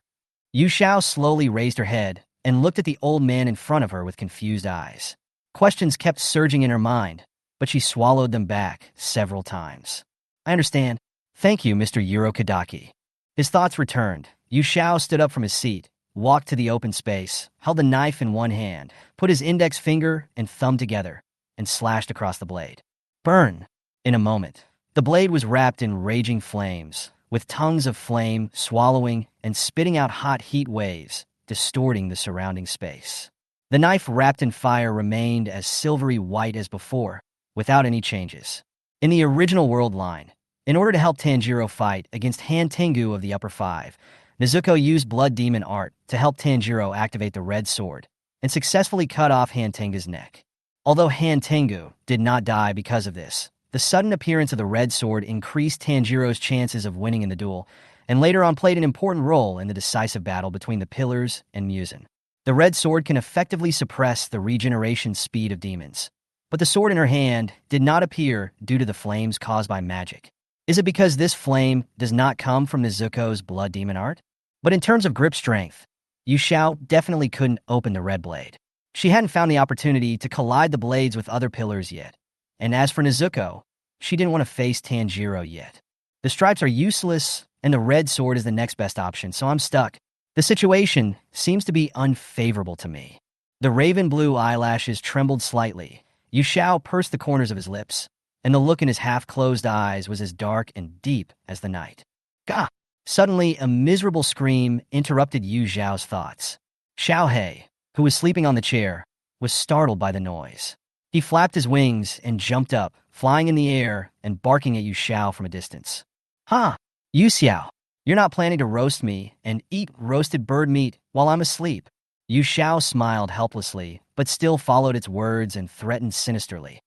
Yu Xiao slowly raised her head and looked at the old man in front of her with confused eyes. Questions kept surging in her mind, but she swallowed them back several times. I understand. Thank you, Mr. Urokodaki. His thoughts returned. Yu Xiao stood up from his seat, walked to the open space, held the knife in one hand, put his index finger and thumb together, and slashed across the blade. Burn! In a moment, the blade was wrapped in raging flames, with tongues of flame swallowing and spitting out hot heat waves, distorting the surrounding space. The knife wrapped in fire remained as silvery white as before, without any changes. In the original world line, in order to help Tanjiro fight against Han Tengu of the Upper Five, Nezuko used Blood Demon art to help Tanjiro activate the red sword and successfully cut off Han Tengu's neck. Although Han Tengu did not die because of this, the sudden appearance of the red sword increased Tanjiro's chances of winning in the duel, and later on played an important role in the decisive battle between the Pillars and Muzan. The red sword can effectively suppress the regeneration speed of demons, but the sword in her hand did not appear due to the flames caused by magic. Is it because this flame does not come from Nezuko's Blood Demon art? But in terms of grip strength, Yu Xiao definitely couldn't open the red blade. She hadn't found the opportunity to collide the blades with other pillars yet. And as for Nezuko, she didn't want to face Tanjiro yet. The stripes are useless, and the red sword is the next best option, so I'm stuck. The situation seems to be unfavorable to me. The raven blue eyelashes trembled slightly. Yu Xiao pursed the corners of his lips, and the look in his half-closed eyes was as dark and deep as the night. Gah! Suddenly, a miserable scream interrupted Yu Xiao's thoughts. Xiao Hei, who was sleeping on the chair, was startled by the noise. He flapped his wings and jumped up, flying in the air and barking at Yu Xiao from a distance. Ha! Yu Xiao! You're not planning to roast me and eat roasted bird meat while I'm asleep. Yu Xiao smiled helplessly, but still followed its words and threatened sinisterly.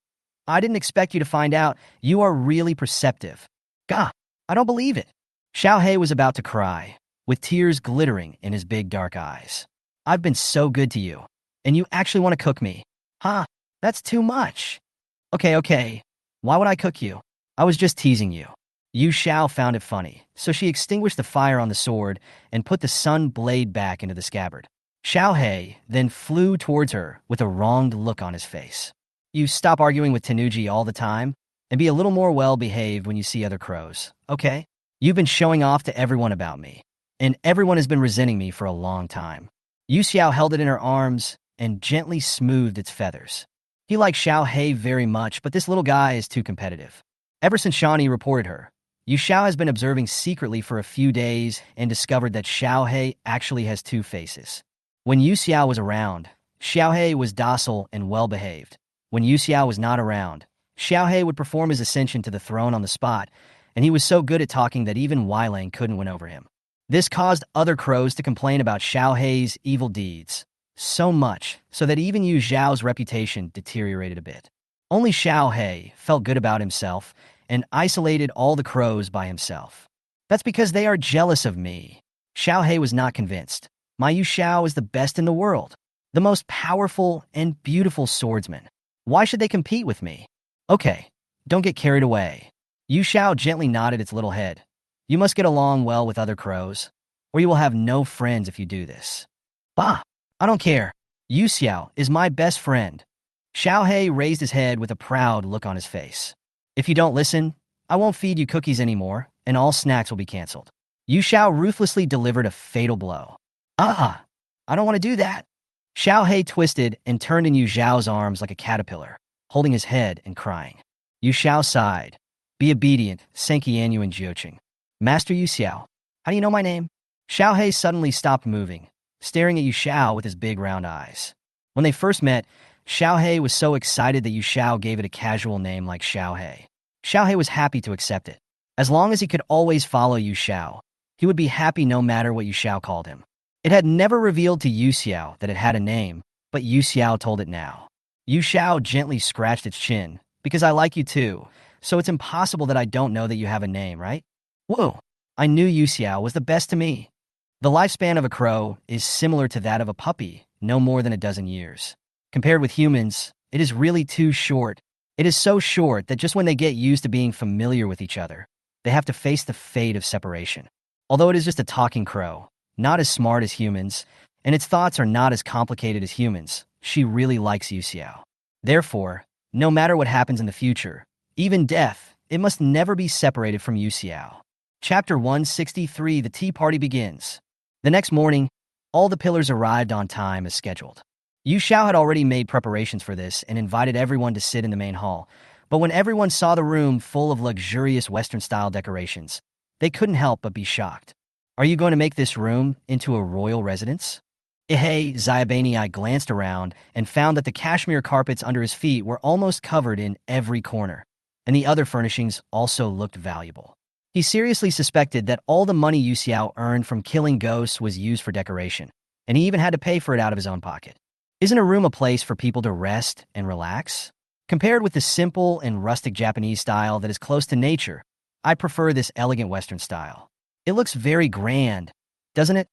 I didn't expect you to find out. You are really perceptive. Gah, I don't believe it. Xiao He was about to cry, with tears glittering in his big dark eyes. I've been so good to you, and you actually want to cook me. Huh, that's too much. Okay. Why would I cook you? I was just teasing you. Yu Xiao found it funny, so she extinguished the fire on the sword and put the sun blade back into the scabbard. Xiao He then flew towards her with a wronged look on his face. You stop arguing with Tanuji all the time and be a little more well-behaved when you see other crows, okay? You've been showing off to everyone about me, and everyone has been resenting me for a long time. Yu Xiao held it in her arms and gently smoothed its feathers. He liked Xiao He very much, but this little guy is too competitive. Ever since Shawnee reported her, Yu Xiao has been observing secretly for a few days and discovered that Xiao He actually has two faces. When Yu Xiao was around, Xiao He was docile and well-behaved. When Yu Xiao was not around, Xiao He would perform his ascension to the throne on the spot, and he was so good at talking that even Weilang couldn't win over him. This caused other crows to complain about Xiao He's evil deeds, so much so that even Yu Xiao's reputation deteriorated a bit. Only Xiao He felt good about himself and isolated all the crows by himself. That's because they are jealous of me. Xiao He was not convinced. My Yu Xiao is the best in the world, the most powerful and beautiful swordsman. Why should they compete with me? Okay, don't get carried away. Yu Xiao gently nodded its little head. You must get along well with other crows, or you will have no friends if you do this. Bah, I don't care. Yu Xiao is my best friend. Xiao He raised his head with a proud look on his face. If you don't listen, I won't feed you cookies anymore, and all snacks will be canceled. Yu Xiao ruthlessly delivered a fatal blow. I don't want to do that. Xiao He twisted and turned in Yu Xiao's arms like a caterpillar, holding his head and crying. Yu Xiao sighed. Be obedient, Senki Yanyu and Jioqing. Master Yu Xiao, how do you know my name? Xiao He suddenly stopped moving, staring at Yu Xiao with his big round eyes. When they first met, Xiao He was so excited that Yu Xiao gave it a casual name like Xiao He. Xiao He was happy to accept it. As long as he could always follow Yu Xiao, he would be happy no matter what Yu Xiao called him. It had never revealed to Yu Xiao that it had a name, but Yu Xiao told it now. Yu Xiao gently scratched its chin, because I like you too, so it's impossible that I don't know that you have a name, right? Whoa, I knew Yu Xiao was the best to me. The lifespan of a crow is similar to that of a puppy, no more than a dozen years. Compared with humans, it is really too short. It is so short that just when they get used to being familiar with each other, they have to face the fate of separation. Although it is just a talking crow, not as smart as humans, and its thoughts are not as complicated as humans, she really likes Yu Xiao. Therefore, no matter what happens in the future, even death, it must never be separated from Yu Xiao. Chapter 163, The Tea Party begins. The next morning, all the pillars arrived on time as scheduled. Yu Xiao had already made preparations for this and invited everyone to sit in the main hall, but when everyone saw the room full of luxurious Western-style decorations, they couldn't help but be shocked. Are you going to make this room into a royal residence? Ihei Xiaobani glanced around and found that the cashmere carpets under his feet were almost covered in every corner, and the other furnishings also looked valuable. He seriously suspected that all the money Yu Xiao earned from killing ghosts was used for decoration, and he even had to pay for it out of his own pocket. Isn't a room a place for people to rest and relax? Compared with the simple and rustic Japanese style that is close to nature, I prefer this elegant Western style. It looks very grand, doesn't it?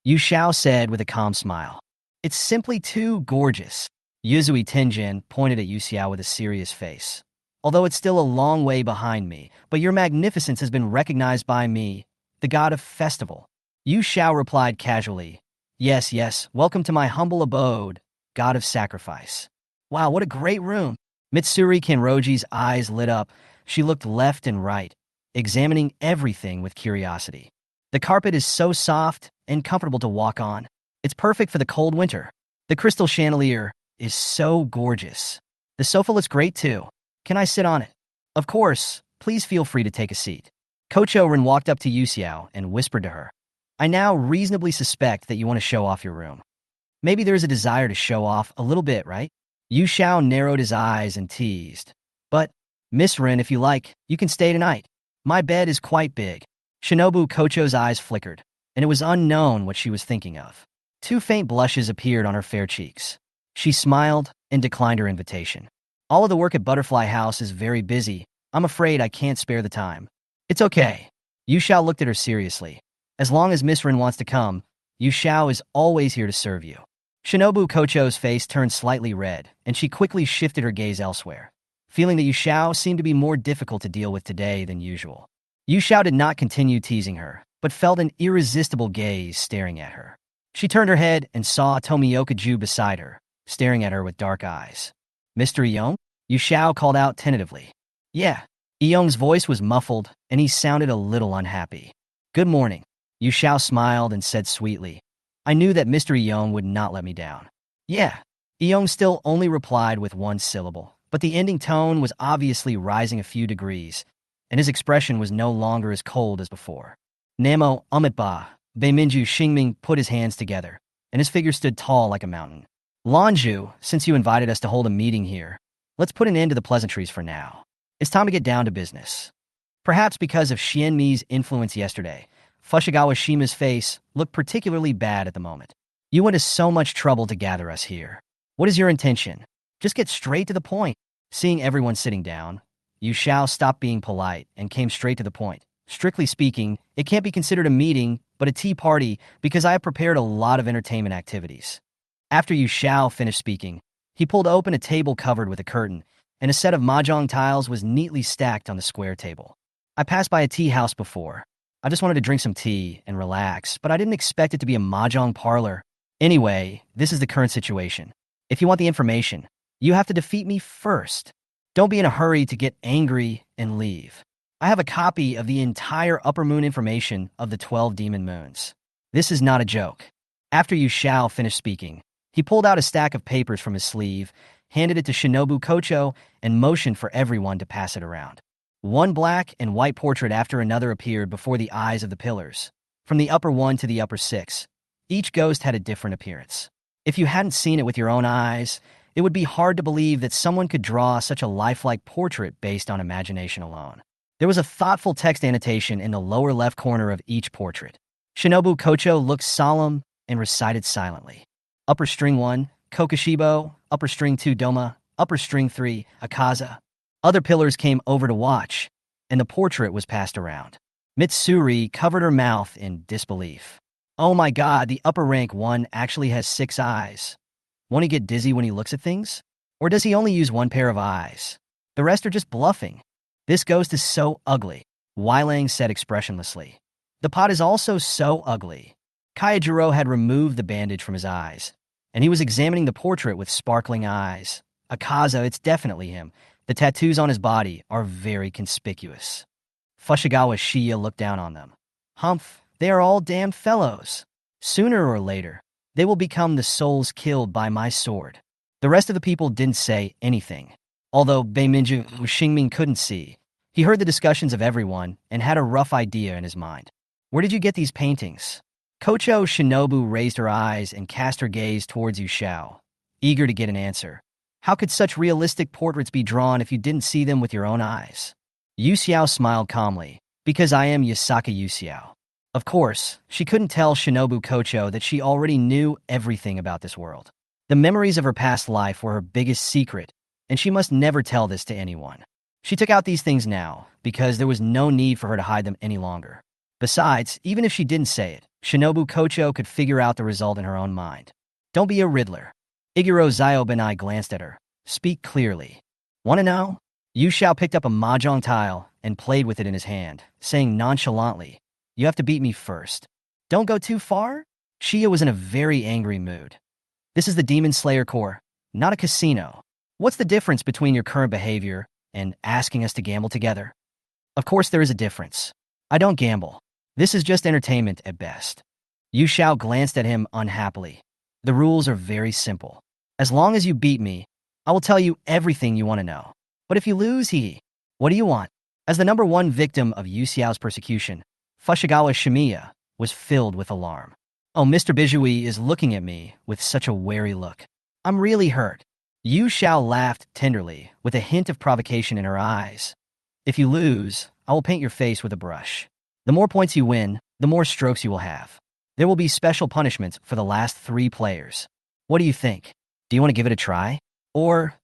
Yu Xiao said with a calm smile. It's simply too gorgeous. Yuzui Tenjin pointed at Yu Xiao with a serious face. Although it's still a long way behind me, but your magnificence has been recognized by me, the god of festival. Yu Xiao replied casually. Yes, welcome to my humble abode, god of sacrifice. Wow, what a great room. Mitsuri Kenroji's eyes lit up. She looked left and right, examining everything with curiosity. The carpet is so soft and comfortable to walk on. It's perfect for the cold winter. The crystal chandelier is so gorgeous. The sofa looks great too. Can I sit on it? Of course, please feel free to take a seat. Kocho-rin walked up to Yu Xiao and whispered to her. I now reasonably suspect that you want to show off your room. Maybe there's a desire to show off a little bit, right? Yu Xiao narrowed his eyes and teased. But, Miss Rin, if you like, you can stay tonight. My bed is quite big. Shinobu Kocho's eyes flickered, and it was unknown what she was thinking of. Two faint blushes appeared on her fair cheeks. She smiled and declined her invitation. All of the work at Butterfly House is very busy. I'm afraid I can't spare the time. It's okay. Yu Xiao looked at her seriously. As long as Miss Rin wants to come, Yu Xiao is always here to serve you. Shinobu Kocho's face turned slightly red, and she quickly shifted her gaze elsewhere, feeling that Yu Xiao seemed to be more difficult to deal with today than usual. Yu Xiao did not continue teasing her, but felt an irresistible gaze staring at her. She turned her head and saw Tomioka Ju beside her, staring at her with dark eyes. Mr. Iyong? Yu Xiao called out tentatively. Yeah. Iyong's voice was muffled, and he sounded a little unhappy. Good morning. Yu Xiao smiled and said sweetly. I knew that Mr. Iyong would not let me down. Yeah. Iyong still only replied with one syllable, but the ending tone was obviously rising a few degrees, and his expression was no longer as cold as before. Namo Umitba, Beiminju Xingming put his hands together, and his figure stood tall like a mountain. Lanju, since you invited us to hold a meeting here, let's put an end to the pleasantries for now. It's time to get down to business. Perhaps because of Xianmi's influence yesterday, Fushigawara Shima's face looked particularly bad at the moment. You went to so much trouble to gather us here. What is your intention? Just get straight to the point. Seeing everyone sitting down, Yu Xiao stopped being polite and came straight to the point. Strictly speaking, it can't be considered a meeting, but a tea party because I have prepared a lot of entertainment activities. After Yu Xiao finished speaking, he pulled open a table covered with a curtain, and a set of mahjong tiles was neatly stacked on the square table. I passed by a tea house before. I just wanted to drink some tea and relax, but I didn't expect it to be a mahjong parlor. Anyway, this is the current situation. If you want the information, you have to defeat me first. Don't be in a hurry to get angry and leave. I have a copy of the entire Upper Moon information of the 12 demon moons. This is not a joke. After Yu Xiao finished speaking, he pulled out a stack of papers from his sleeve, handed it to Shinobu Kocho, and motioned for everyone to pass it around. One black and white portrait after another appeared before the eyes of the pillars, from the upper one to the upper six. Each ghost had a different appearance. If you hadn't seen it with your own eyes, it would be hard to believe that someone could draw such a lifelike portrait based on imagination alone. There was a thoughtful text annotation in the lower left corner of each portrait. Shinobu Kocho looked solemn and recited silently. Upper string 1, Kokoshibo, upper string 2, Doma, upper string 3, Akaza. Other pillars came over to watch, and the portrait was passed around. Mitsuri covered her mouth in disbelief. Oh my god, the upper rank 1 actually has 6 eyes. Won't he get dizzy when he looks at things? Or does he only use one pair of eyes? The rest are just bluffing. This ghost is so ugly, Weilang said expressionlessly. The pot is also so ugly. Kaijiro had removed the bandage from his eyes, and he was examining the portrait with sparkling eyes. Akaza, it's definitely him. The tattoos on his body are very conspicuous. Fushigawara Shiya looked down on them. Humph, they are all damn fellows. Sooner or later, they will become the souls killed by my sword. The rest of the people didn't say anything. Although Beiminju Xingming couldn't see, he heard the discussions of everyone and had a rough idea in his mind. Where did you get these paintings? Kocho Shinobu raised her eyes and cast her gaze towards Yu Xiao, eager to get an answer. How could such realistic portraits be drawn if you didn't see them with your own eyes? Yu Xiao smiled calmly, because I am Yasaka Yu Xiao. Of course, she couldn't tell Shinobu Kocho that she already knew everything about this world. The memories of her past life were her biggest secret, and she must never tell this to anyone. She took out these things now, because there was no need for her to hide them any longer. Besides, even if she didn't say it, Shinobu Kocho could figure out the result in her own mind. Don't be a riddler. Iguro Ziobenai glanced at her. Speak clearly. Want to know? Yu Xiao picked up a mahjong tile and played with it in his hand, saying nonchalantly, You have to beat me first. Don't go too far? Shia was in a very angry mood. This is the Demon Slayer Corps, not a casino. What's the difference between your current behavior and asking us to gamble together? Of course there is a difference. I don't gamble. This is just entertainment at best. Yu Xiao glanced at him unhappily. The rules are very simple. As long as you beat me, I will tell you everything you want to know. But if you lose, what do you want? As the number 1 victim of Yu Xiao's persecution, Fushigawara Shimiya was filled with alarm. Oh, Mr. Bijui is looking at me with such a wary look. I'm really hurt. Yu Xiao laughed tenderly, with a hint of provocation in her eyes. If you lose, I will paint your face with a brush. The more points you win, the more strokes you will have. There will be special punishments for the last 3 players. What do you think? Do you want to give it a try? Or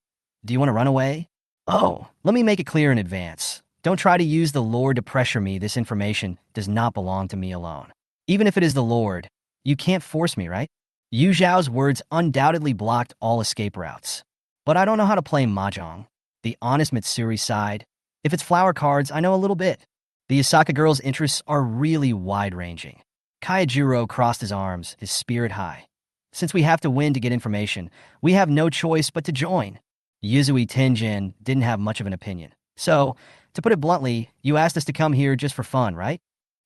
do you want to run away? Oh, let me make it clear in advance. Don't try to use the Lord to pressure me. This information does not belong to me alone. Even if it is the Lord, you can't force me, right? Yu Zhao's words undoubtedly blocked all escape routes. But I don't know how to play mahjong. The honest Mitsuri sighed. If it's flower cards, I know a little bit. The Yasaka girl's interests are really wide-ranging. Kaijiro crossed his arms, his spirit high. Since we have to win to get information, we have no choice but to join. Yuzui Tenjin didn't have much of an opinion. So, to put it bluntly, you asked us to come here just for fun, right?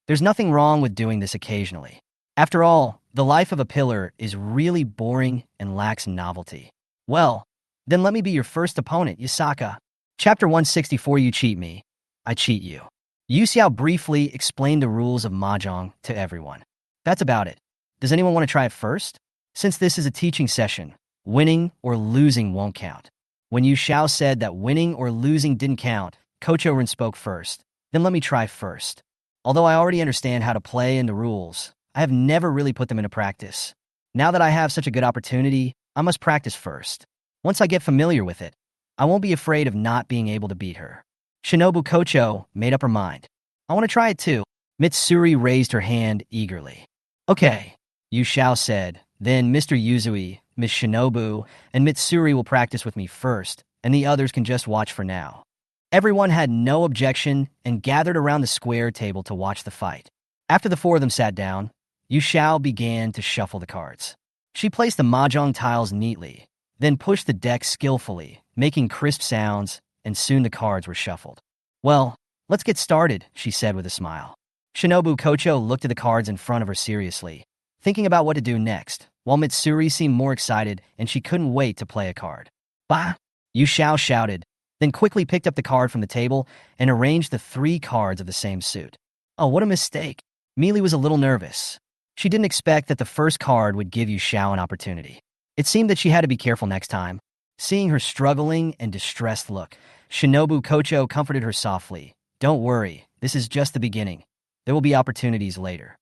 There's nothing wrong with doing this occasionally. After all, the life of a pillar is really boring and lacks novelty. Well, then let me be your first opponent, Yasaka. Chapter 164. You cheat me, I cheat you. Yu Xiao briefly explained the rules of mahjong to everyone. That's about it. Does anyone want to try it first? Since this is a teaching session, winning or losing won't count. When Yu Xiao said that winning or losing didn't count, Kochorin spoke first. Then let me try first. Although I already understand how to play and the rules, I have never really put them into practice. Now that I have such a good opportunity, I must practice first. Once I get familiar with it, I won't be afraid of not being able to beat her. Shinobu Kocho made up her mind. I want to try it too. Mitsuri raised her hand eagerly. Okay, Yu Xiao said. Then Mr. Yuzui, Miss Shinobu, and Mitsuri will practice with me first, and the others can just watch for now. Everyone had no objection and gathered around the square table to watch the fight. After the 4 of them sat down, Yu Xiao began to shuffle the cards. She placed the mahjong tiles neatly, then pushed the deck skillfully, making crisp sounds, and soon the cards were shuffled. Well, let's get started, she said with a smile. Shinobu Kocho looked at the cards in front of her seriously, thinking about what to do next, while Mitsuri seemed more excited and she couldn't wait to play a card. Bah! Yu Xiao shouted, then quickly picked up the card from the table and arranged the 3 cards of the same suit. Oh, what a mistake. Meili was a little nervous. She didn't expect that the first card would give Yu Xiao an opportunity. It seemed that she had to be careful next time. Seeing her struggling and distressed look, Shinobu Kocho comforted her softly. Don't worry, this is just the beginning. There will be opportunities later.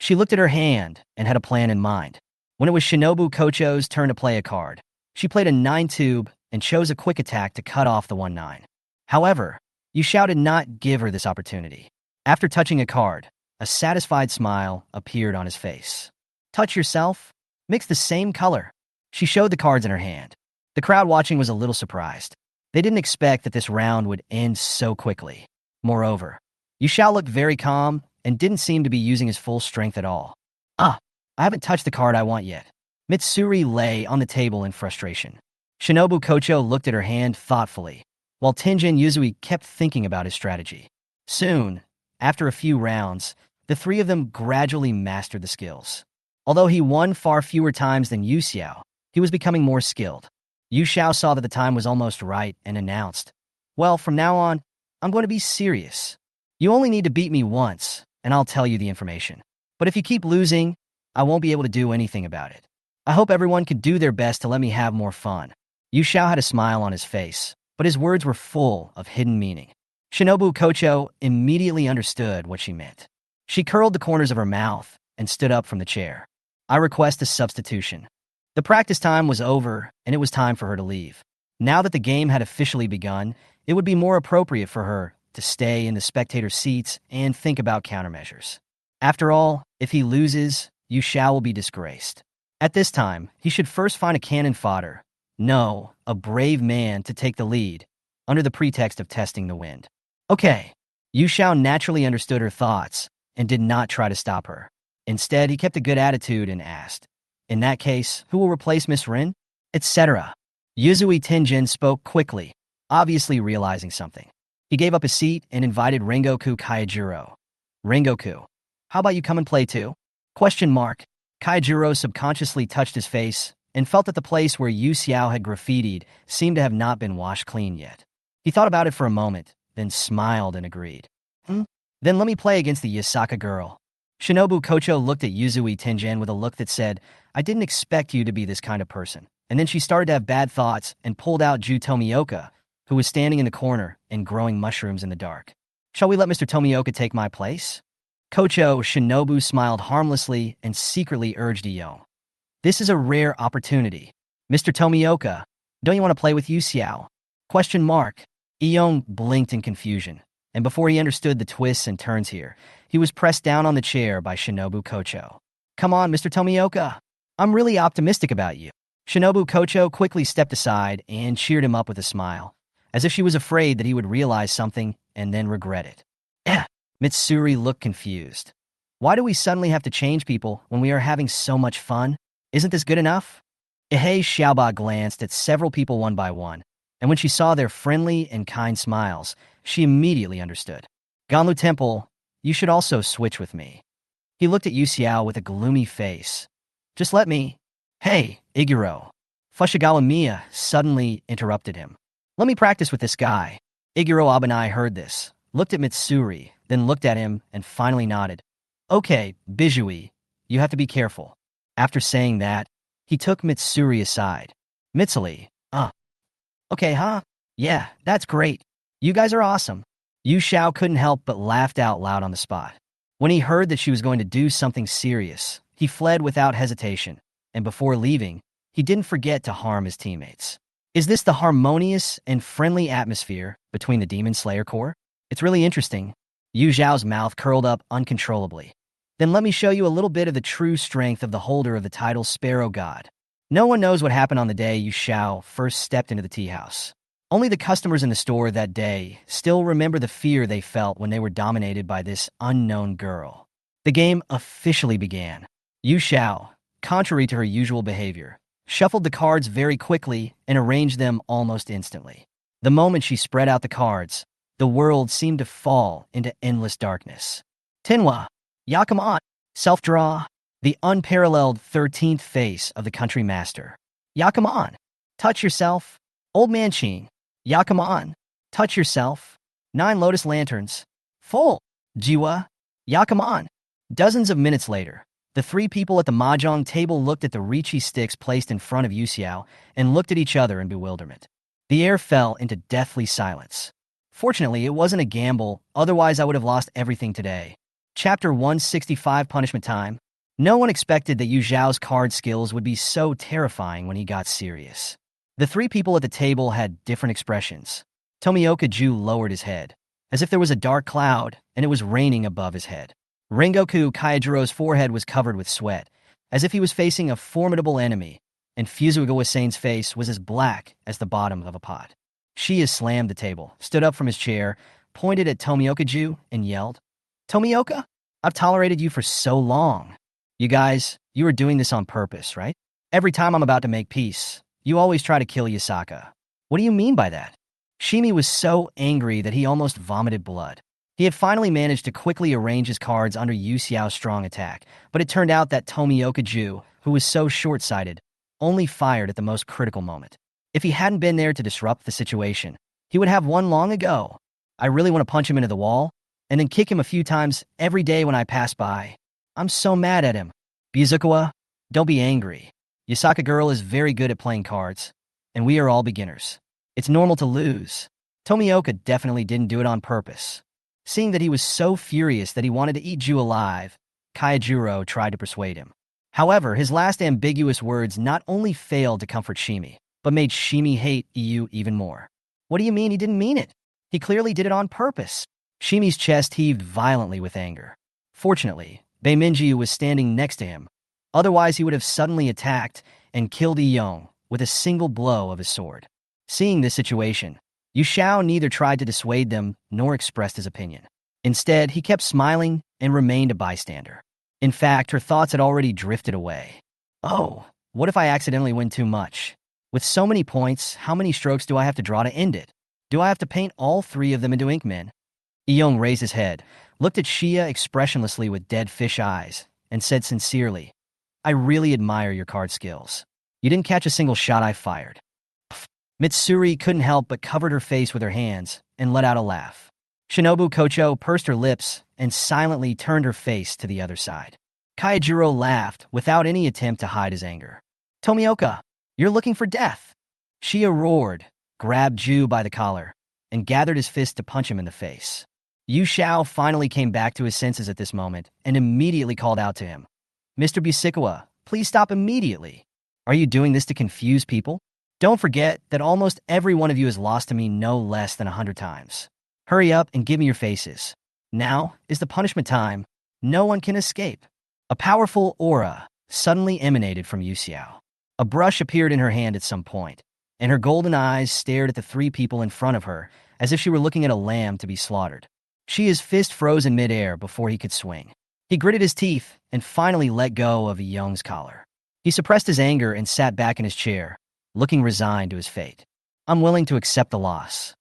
She looked at her hand and had a plan in mind. When it was Shinobu Kocho's turn to play a card, she played a 9-tube and chose a quick attack to cut off the 1-9. However, Yu Xiao did not give her this opportunity. After touching a card, a satisfied smile appeared on his face. Touch yourself? Mix the same color. She showed the cards in her hand. The crowd watching was a little surprised. They didn't expect that this round would end so quickly. Moreover, Yu Xiao looked very calm and didn't seem to be using his full strength at all. I haven't touched the card I want yet. Mitsuri lay on the table in frustration. Shinobu Kocho looked at her hand thoughtfully, while Tenjin Yuzui kept thinking about his strategy. Soon, after a few rounds, the 3 of them gradually mastered the skills. Although he won far fewer times than Yu Xiao, he was becoming more skilled. Yu Xiao saw that the time was almost right and announced, well, from now on, I'm going to be serious. You only need to beat me once, and I'll tell you the information. But if you keep losing, I won't be able to do anything about it. I hope everyone could do their best to let me have more fun. Yu Xiao had a smile on his face, but his words were full of hidden meaning. Shinobu Kocho immediately understood what she meant. She curled the corners of her mouth and stood up from the chair. I request a substitution. The practice time was over, and it was time for her to leave. Now that the game had officially begun, it would be more appropriate for her to stay in the spectator seats and think about countermeasures. After all, if he loses, Yu Xiao will be disgraced. At this time, he should first find a cannon fodder. No, a brave man to take the lead, under the pretext of testing the wind. Okay. Yu Xiao naturally understood her thoughts and did not try to stop her. Instead, he kept a good attitude and asked, in that case, who will replace Miss Rin? Etc. Yuzui Tenjin spoke quickly, obviously realizing something. He gave up his seat and invited Rengoku Kaijiro. Rengoku, how about you come and play too? Kaijiro subconsciously touched his face and felt that the place where Yu Xiao had graffitied seemed to have not been washed clean yet. He thought about it for a moment, then smiled and agreed. Then let me play against the Yasaka girl. Shinobu Kocho looked at Yuzui Tenjin with a look that said, I didn't expect you to be this kind of person. And then she started to have bad thoughts and pulled out Ju Tomioka, who was standing in the corner and growing mushrooms in the dark. Shall we let Mr. Tomioka take my place? Kocho Shinobu smiled harmlessly and secretly urged Iyong. This is a rare opportunity. Mr. Tomioka, don't you want to play with Yu Xiao? Question mark. Iyong blinked in confusion, and before he understood the twists and turns here, he was pressed down on the chair by Shinobu Kocho. Come on, Mr. Tomioka. I'm really optimistic about you. Shinobu Kocho quickly stepped aside and cheered him up with a smile, as if she was afraid that he would realize something and then regret it. Mitsuri looked confused. Why do we suddenly have to change people when we are having so much fun? Isn't this good enough? Ihei Xiaoba glanced at several people one by one, and when she saw their friendly and kind smiles, she immediately understood. Ganlu Temple, you should also switch with me. He looked at Yu Xiao with a gloomy face. Just let me. Hey, Iguro. Fushigawamiya Miya suddenly interrupted him. Let me practice with this guy. Iguro Abanai heard this, looked at Mitsuri, then looked at him and finally nodded. Okay, Bijui, you have to be careful. After saying that, he took Mitsuri aside. Mitsuri, okay, huh? Yeah, that's great. You guys are awesome. Yu Xiao couldn't help but laughed out loud on the spot. When he heard that she was going to do something serious, he fled without hesitation, and before leaving, he didn't forget to harm his teammates. Is this the harmonious and friendly atmosphere between the Demon Slayer Corps? It's really interesting. Yu Zhao's mouth curled up uncontrollably. Then let me show you a little bit of the true strength of the holder of the title Sparrow God. No one knows what happened on the day Yu Xiao first stepped into the tea house. Only the customers in the store that day still remember the fear they felt when they were dominated by this unknown girl. The game officially began. Yu Xiao, contrary to her usual behavior, shuffled the cards very quickly and arranged them almost instantly. The moment she spread out the cards, the world seemed to fall into endless darkness. Tenwa, Yakuman, self-draw, the unparalleled 13th face of the country master. Yakuman, touch yourself. Old Man Chin, Yakuman, touch yourself. 9 lotus lanterns. Full, Jiwa, Yakuman. Dozens of minutes later, the 3 people at the mahjong table looked at the Richi sticks placed in front of Yu Xiao and looked at each other in bewilderment. The air fell into deathly silence. Fortunately, it wasn't a gamble, otherwise I would have lost everything today. Chapter 165 Punishment Time. No one expected that Yu Zhao's card skills would be so terrifying when he got serious. The 3 people at the table had different expressions. Tomioka Ju lowered his head, as if there was a dark cloud and it was raining above his head. Rengoku Kaijuro's forehead was covered with sweat, as if he was facing a formidable enemy, and Fuzuiga Wasane's face was as black as the bottom of a pot. Shia slammed the table, stood up from his chair, pointed at Tomioka Ju, and yelled, Tomioka, I've tolerated you for so long. You guys, you are doing this on purpose, right? Every time I'm about to make peace, you always try to kill Yasaka. What do you mean by that? Shimi was so angry that he almost vomited blood. He had finally managed to quickly arrange his cards under Yu Xiao's strong attack, but it turned out that Tomioka Ju, who was so short-sighted, only fired at the most critical moment. If he hadn't been there to disrupt the situation, he would have won long ago. I really want to punch him into the wall, and then kick him a few times every day when I pass by. I'm so mad at him. Bizukawa, don't be angry. Yasaka girl is very good at playing cards, and we are all beginners. It's normal to lose. Tomioka definitely didn't do it on purpose. Seeing that he was so furious that he wanted to eat Ju alive, Kaijuro tried to persuade him. However, his last ambiguous words not only failed to comfort Shimi, but made Shimi hate Yu even more. What do you mean he didn't mean it? He clearly did it on purpose. Shimi's chest heaved violently with anger. Fortunately, Beiminjiu was standing next to him. Otherwise, he would have suddenly attacked and killed Iyong with a single blow of his sword. Seeing this situation, Yu Xiao neither tried to dissuade them nor expressed his opinion. Instead, he kept smiling and remained a bystander. In fact, her thoughts had already drifted away. Oh, what if I accidentally win too much? With so many points, how many strokes do I have to draw to end it? Do I have to paint all 3 of them into Inkmen? Iyong raised his head, looked at Shia expressionlessly with dead fish eyes, and said sincerely, I really admire your card skills. You didn't catch a single shot I fired. Mitsuri couldn't help but covered her face with her hands and let out a laugh. Shinobu Kocho pursed her lips and silently turned her face to the other side. Kaijuro laughed without any attempt to hide his anger. Tomioka, you're looking for death. Shia roared, grabbed Ju by the collar, and gathered his fist to punch him in the face. Yu Xiao finally came back to his senses at this moment and immediately called out to him. Mr. Busikawa, please stop immediately. Are you doing this to confuse people? Don't forget that almost every one of you has lost to me no less than 100 times. Hurry up and give me your faces. Now is the punishment time. No one can escape. A powerful aura suddenly emanated from Yu Xiao. A brush appeared in her hand at some point, and her golden eyes stared at the three people in front of her as if she were looking at a lamb to be slaughtered. His fist froze in midair before he could swing. He gritted his teeth and finally let go of Young's collar. He suppressed his anger and sat back in his chair, looking resigned to his fate. I'm willing to accept the loss.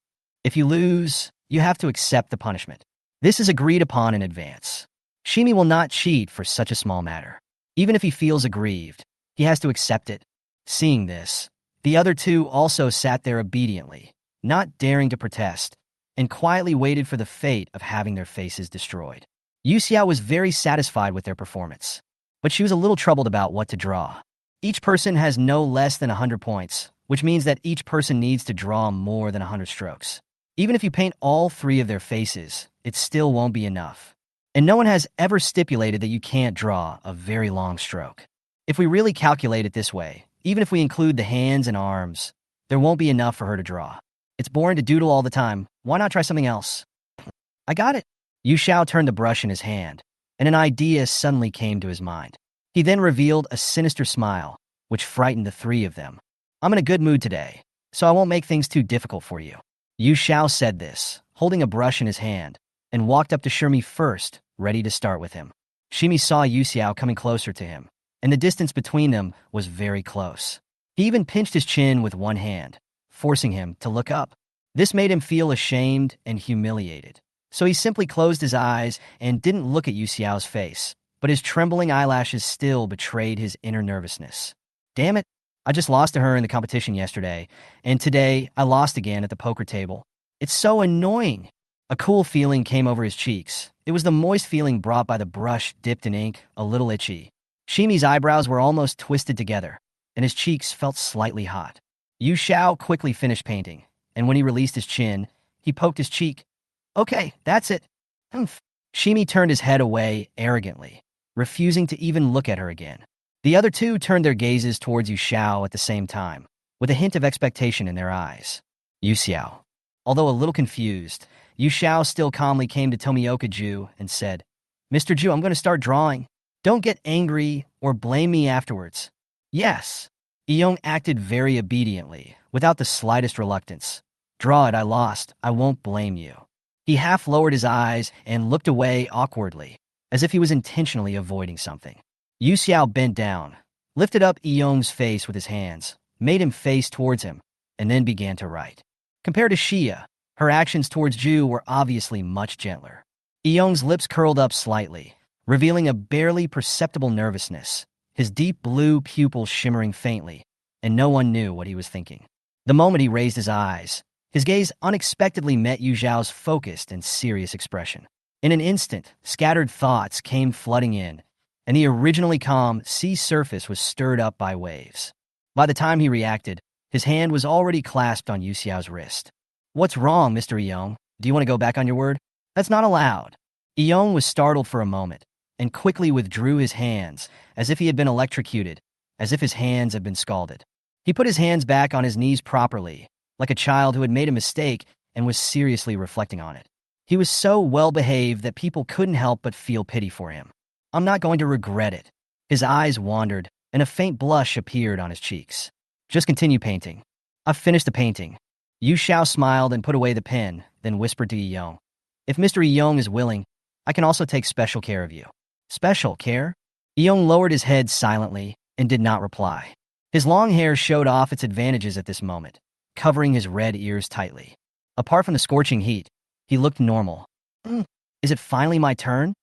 If you lose, you have to accept the punishment. This is agreed upon in advance. Shimi will not cheat for such a small matter. Even if he feels aggrieved, he has to accept it. Seeing this, the other two also sat there obediently, not daring to protest, and quietly waited for the fate of having their faces destroyed. Yu Xiao was very satisfied with their performance, but she was a little troubled about what to draw. Each person has no less than 100 points, which means that each person needs to draw more than 100 strokes. Even if you paint all three of their faces, it still won't be enough. And no one has ever stipulated that you can't draw a very long stroke. If we really calculate it this way, even if we include the hands and arms, there won't be enough for her to draw. It's boring to doodle all the time. Why not try something else? I got it. Yu Xiao turned the brush in his hand, and an idea suddenly came to his mind. He then revealed a sinister smile, which frightened the three of them. I'm in a good mood today, so I won't make things too difficult for you. Yu Xiao said this, holding a brush in his hand, and walked up to Shimi first, ready to start with him. Shimi saw Yu Xiao coming closer to him, and the distance between them was very close. He even pinched his chin with one hand, forcing him to look up. This made him feel ashamed and humiliated. So he simply closed his eyes and didn't look at Yu Xiao's face, but his trembling eyelashes still betrayed his inner nervousness. Damn it, I just lost to her in the competition yesterday, and today I lost again at the poker table. It's so annoying. A cool feeling came over his cheeks. It was the moist feeling brought by the brush dipped in ink, a little itchy. Shimi's eyebrows were almost twisted together, and his cheeks felt slightly hot. Yu Xiao quickly finished painting, and when he released his chin, he poked his cheek. Okay, that's it. Humph. Shimi turned his head away arrogantly, refusing to even look at her again. The other two turned their gazes towards Yu Xiao at the same time, with a hint of expectation in their eyes. Yu Xiao. Although a little confused, Yu Xiao still calmly came to Tomioka Ju and said, Mr. Ju, I'm going to start drawing. Don't get angry or blame me afterwards. Yes. Iyong acted very obediently, without the slightest reluctance. Draw it, I lost. I won't blame you. He half lowered his eyes and looked away awkwardly, as if he was intentionally avoiding something. Yu Xiao bent down, lifted up Iyong's face with his hands, made him face towards him, and then began to write. Compared to Xia, her actions towards Ju were obviously much gentler. Iyong's lips curled up slightly, revealing a barely perceptible nervousness, his deep blue pupils shimmering faintly, and no one knew what he was thinking. The moment he raised his eyes, his gaze unexpectedly met Yu Xiao's focused and serious expression. In an instant, scattered thoughts came flooding in, and the originally calm sea surface was stirred up by waves. By the time he reacted, his hand was already clasped on Yu Xiao's wrist. What's wrong, Mr. Iyong? Do you want to go back on your word? That's not allowed. Iyong was startled for a moment, and quickly withdrew his hands, as if he had been electrocuted, as if his hands had been scalded. He put his hands back on his knees properly, like a child who had made a mistake and was seriously reflecting on it. He was so well-behaved that people couldn't help but feel pity for him. I'm not going to regret it. His eyes wandered, and a faint blush appeared on his cheeks. Just continue painting. I've finished the painting. Yu Xiao smiled and put away the pen, then whispered to Iyong. If Mr. Iyong is willing, I can also take special care of you. Special care? Iyong lowered his head silently and did not reply. His long hair showed off its advantages at this moment, covering his red ears tightly. Apart from the scorching heat, he looked normal. Is it finally my turn?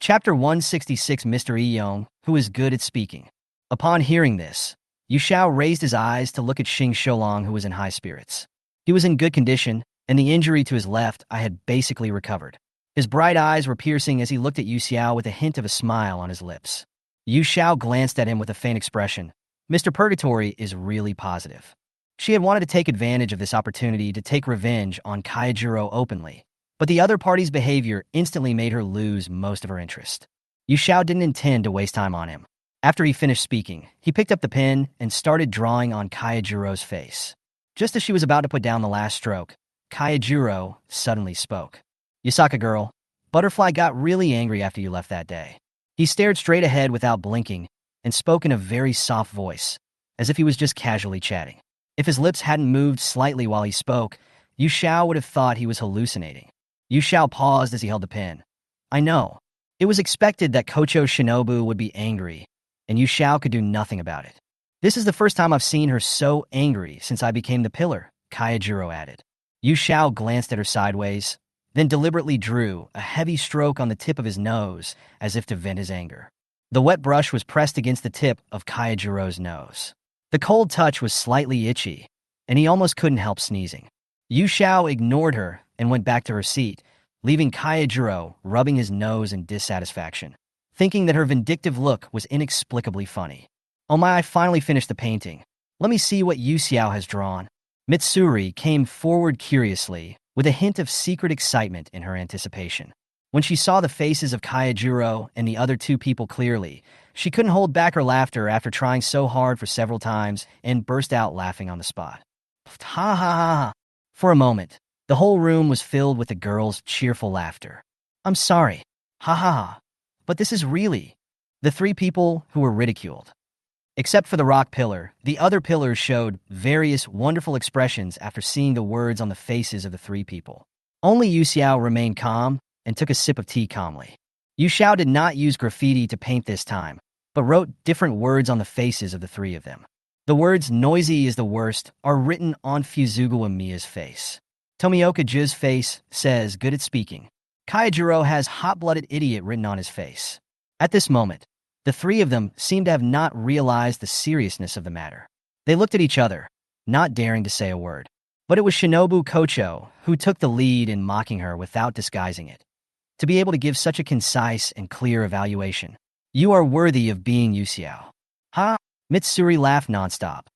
Chapter 166. Mr. Iyong, who is good at speaking. Upon hearing this, Yu Xiao raised his eyes to look at Xing Shoulong, who was in high spirits. He was in good condition, and the injury to his left eye had basically recovered. His bright eyes were piercing as he looked at Yu Xiao with a hint of a smile on his lips. Yu Xiao glanced at him with a faint expression. Mr. Purgatory is really positive. She had wanted to take advantage of this opportunity to take revenge on Kaijuro openly, But the other party's behavior instantly made her lose most of her interest. Yu Xiao didn't intend to waste time on him. After he finished speaking, he picked up the pen and started drawing on Kayajiro's face. Just as she was about to put down the last stroke, Kayajiro suddenly spoke. "Yusaka girl, Butterfly got really angry after you left that day." He stared straight ahead without blinking and spoke in a very soft voice, as if he was just casually chatting. If his lips hadn't moved slightly while he spoke, Yu Xiao would have thought he was hallucinating. Yu Xiao paused as he held the pen. "I know. It was expected that Kocho Shinobu would be angry, and Yu Xiao could do nothing about it. This is the first time I've seen her so angry since I became the pillar," Kayajiro added. Yu Xiao glanced at her sideways, then deliberately drew a heavy stroke on the tip of his nose as if to vent his anger. The wet brush was pressed against the tip of Kayajiro's nose. The cold touch was slightly itchy, and he almost couldn't help sneezing. Yu Xiao ignored her and went back to her seat, leaving Kayajiro rubbing his nose in dissatisfaction, thinking that her vindictive look was inexplicably funny. "Oh my, I finally finished the painting. Let me see what Yu Xiao has drawn." Mitsuri came forward curiously, with a hint of secret excitement in her anticipation. When she saw the faces of Kayajiro and the other two people clearly, she couldn't hold back her laughter after trying so hard for several times and burst out laughing on the spot. Ha ha ha! For a moment, the whole room was filled with the girl's cheerful laughter. "I'm sorry. Ha ha ha. But this is really..." The three people who were ridiculed. Except for the rock pillar, the other pillars showed various wonderful expressions after seeing the words on the faces of the three people. Only Yu Xiao remained calm and took a sip of tea calmly. Yu Xiao did not use graffiti to paint this time, but wrote different words on the faces of the three of them. The words "noisy is the worst" are written on Fuzugawa Miya's face. Tomioka Ju's face says "good at speaking." Kayajiro has "hot-blooded idiot" written on his face. At this moment, the three of them seemed to have not realized the seriousness of the matter. They looked at each other, not daring to say a word. But it was Shinobu Kocho who took the lead in mocking her without disguising it. To be able to give such a concise and clear evaluation. "You are worthy of being Yu Xiao." "Ha!" Mitsuri laughed nonstop.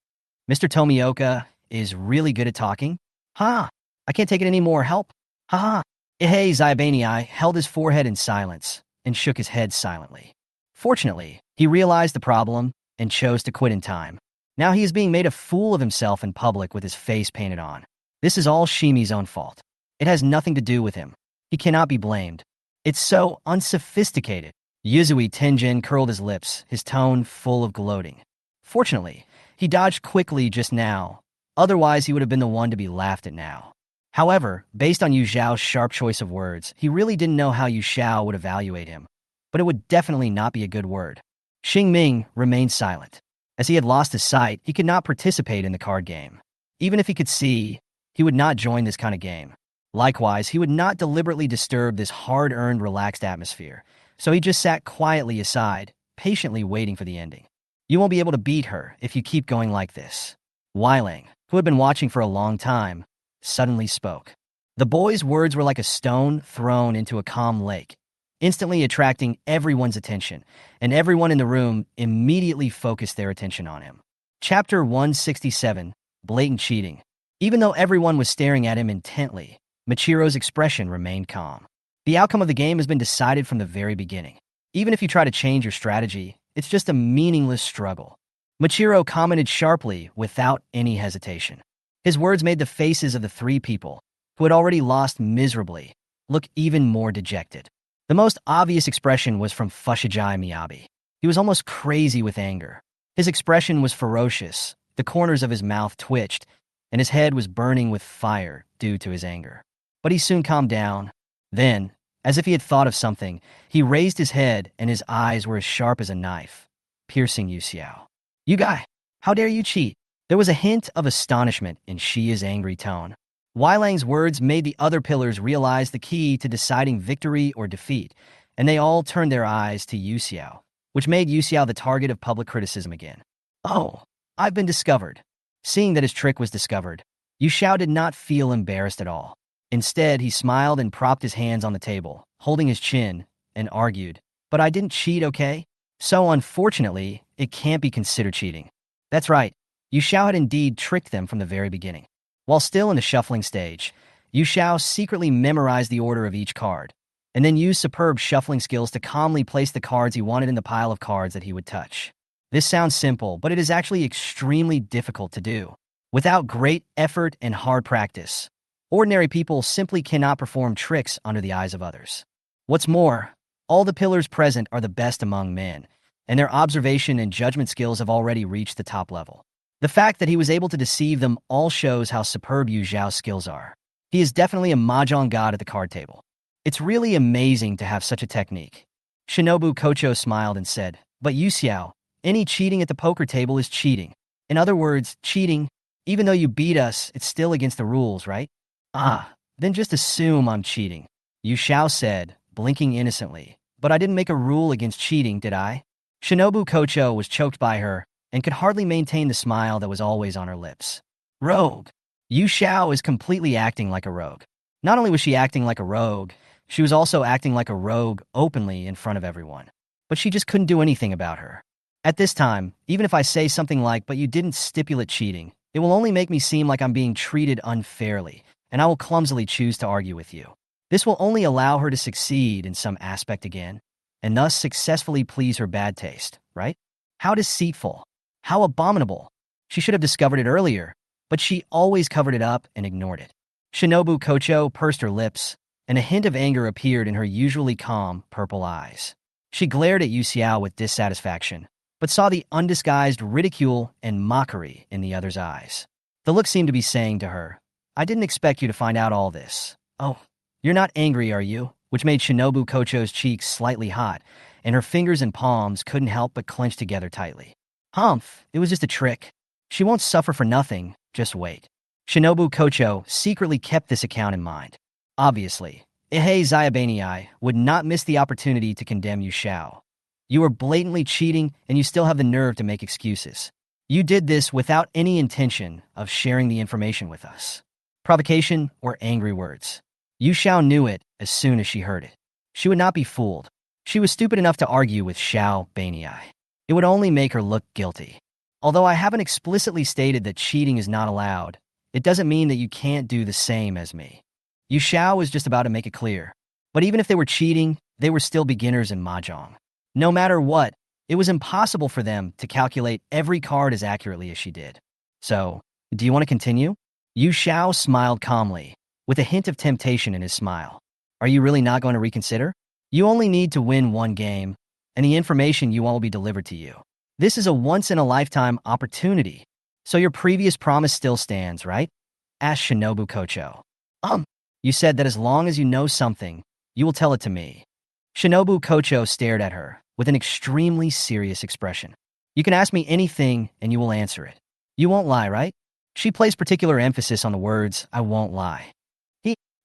"Mr. Tomioka is really good at talking? Ha! I can't take it any more. Help! Ha ha!" Ihei Zaibanei held his forehead in silence and shook his head silently. Fortunately, he realized the problem and chose to quit in time. Now he is being made a fool of himself in public with his face painted on. This is all Shimi's own fault. It has nothing to do with him. He cannot be blamed. It's so unsophisticated. Yuzui Tenjin curled his lips, his tone full of gloating. Fortunately, he dodged quickly just now. Otherwise, he would have been the one to be laughed at now. However, based on Yu Xiao's sharp choice of words, he really didn't know how Yu Xiao would evaluate him. But it would definitely not be a good word. Xing Ming remained silent. As he had lost his sight, he could not participate in the card game. Even if he could see, he would not join this kind of game. Likewise, he would not deliberately disturb this hard-earned, relaxed atmosphere. So he just sat quietly aside, patiently waiting for the ending. "You won't be able to beat her if you keep going like this." Weiling, who had been watching for a long time, suddenly spoke. The boy's words were like a stone thrown into a calm lake, instantly attracting everyone's attention, and everyone in the room immediately focused their attention on him. Chapter 167, Blatant Cheating. Even though everyone was staring at him intently, Michiro's expression remained calm. The outcome of the game has been decided from the very beginning. Even if you try to change your strategy, it's just a meaningless struggle. Michiro commented sharply, without any hesitation. His words made the faces of the three people, who had already lost miserably, look even more dejected. The most obvious expression was from Fushijai Miyabi. He was almost crazy with anger. His expression was ferocious, the corners of his mouth twitched, and his head was burning with fire due to his anger. But he soon calmed down. Then, as if he had thought of something, he raised his head and his eyes were as sharp as a knife, piercing Yu Xiao. "You guy, how dare you cheat?" There was a hint of astonishment in Shia's angry tone. Weilang's words made the other pillars realize the key to deciding victory or defeat, and they all turned their eyes to Yu Xiao, which made Yu Xiao the target of public criticism again. "Oh, I've been discovered." Seeing that his trick was discovered, Yu Xiao did not feel embarrassed at all. Instead, he smiled and propped his hands on the table, holding his chin, and argued, "But I didn't cheat, okay? So unfortunately, it can't be considered cheating." That's right, Yu Xiao had indeed tricked them from the very beginning. While still in the shuffling stage, Yu Xiao secretly memorized the order of each card, and then used superb shuffling skills to calmly place the cards he wanted in the pile of cards that he would touch. This sounds simple, but it is actually extremely difficult to do. Without great effort and hard practice, ordinary people simply cannot perform tricks under the eyes of others. What's more, all the pillars present are the best among men, and their observation and judgment skills have already reached the top level. The fact that he was able to deceive them all shows how superb Yu Zhao's skills are. He is definitely a mahjong god at the card table. It's really amazing to have such a technique. Shinobu Kocho smiled and said, "But Yu Xiao, any cheating at the poker table is cheating. In other words, cheating. Even though you beat us, it's still against the rules, right?" "Ah, then just assume I'm cheating," Yu Xiao said, blinking innocently. "But I didn't make a rule against cheating, did I?" Shinobu Kocho was choked by her and could hardly maintain the smile that was always on her lips. Rogue. Yu Xiao is completely acting like a rogue. Not only was she acting like a rogue, she was also acting like a rogue openly in front of everyone. But she just couldn't do anything about her. At this time, even if I say something like, "But you didn't stipulate cheating," it will only make me seem like I'm being treated unfairly, and I will clumsily choose to argue with you. This will only allow her to succeed in some aspect again, and thus successfully please her bad taste, right? How deceitful. How abominable. She should have discovered it earlier, but she always covered it up and ignored it. Shinobu Kocho pursed her lips, and a hint of anger appeared in her usually calm, purple eyes. She glared at Yu Xiao with dissatisfaction, but saw the undisguised ridicule and mockery in the other's eyes. The look seemed to be saying to her, "I didn't expect you to find out all this. Oh, you're not angry, are you?" Which made Shinobu Kocho's cheeks slightly hot, and her fingers and palms couldn't help but clench together tightly. "Humph, it was just a trick. She won't suffer for nothing, just wait." Shinobu Kocho secretly kept this account in mind. Obviously, Ihei Zyabanii would not miss the opportunity to condemn Yu Xiao. You are blatantly cheating, and you still have the nerve to make excuses. You did this without any intention of sharing the information with us. Provocation or angry words. Yu Xiao knew it as soon as she heard it. She would not be fooled. She was stupid enough to argue with Xiao Banii. It would only make her look guilty. Although I haven't explicitly stated that cheating is not allowed, it doesn't mean that you can't do the same as me. Yu Xiao was just about to make it clear. But even if they were cheating, they were still beginners in mahjong. No matter what, it was impossible for them to calculate every card as accurately as she did. So, do you want to continue? Yu Xiao smiled calmly, with a hint of temptation in his smile. Are you really not going to reconsider? You only need to win one game, and the information you want will be delivered to you. This is a once-in-a-lifetime opportunity, so your previous promise still stands, right? Asked Shinobu Kocho. You said that as long as you know something, you will tell it to me. Shinobu Kocho stared at her with an extremely serious expression. You can ask me anything, and you will answer it. You won't lie, right? She placed particular emphasis on the words, "I won't lie."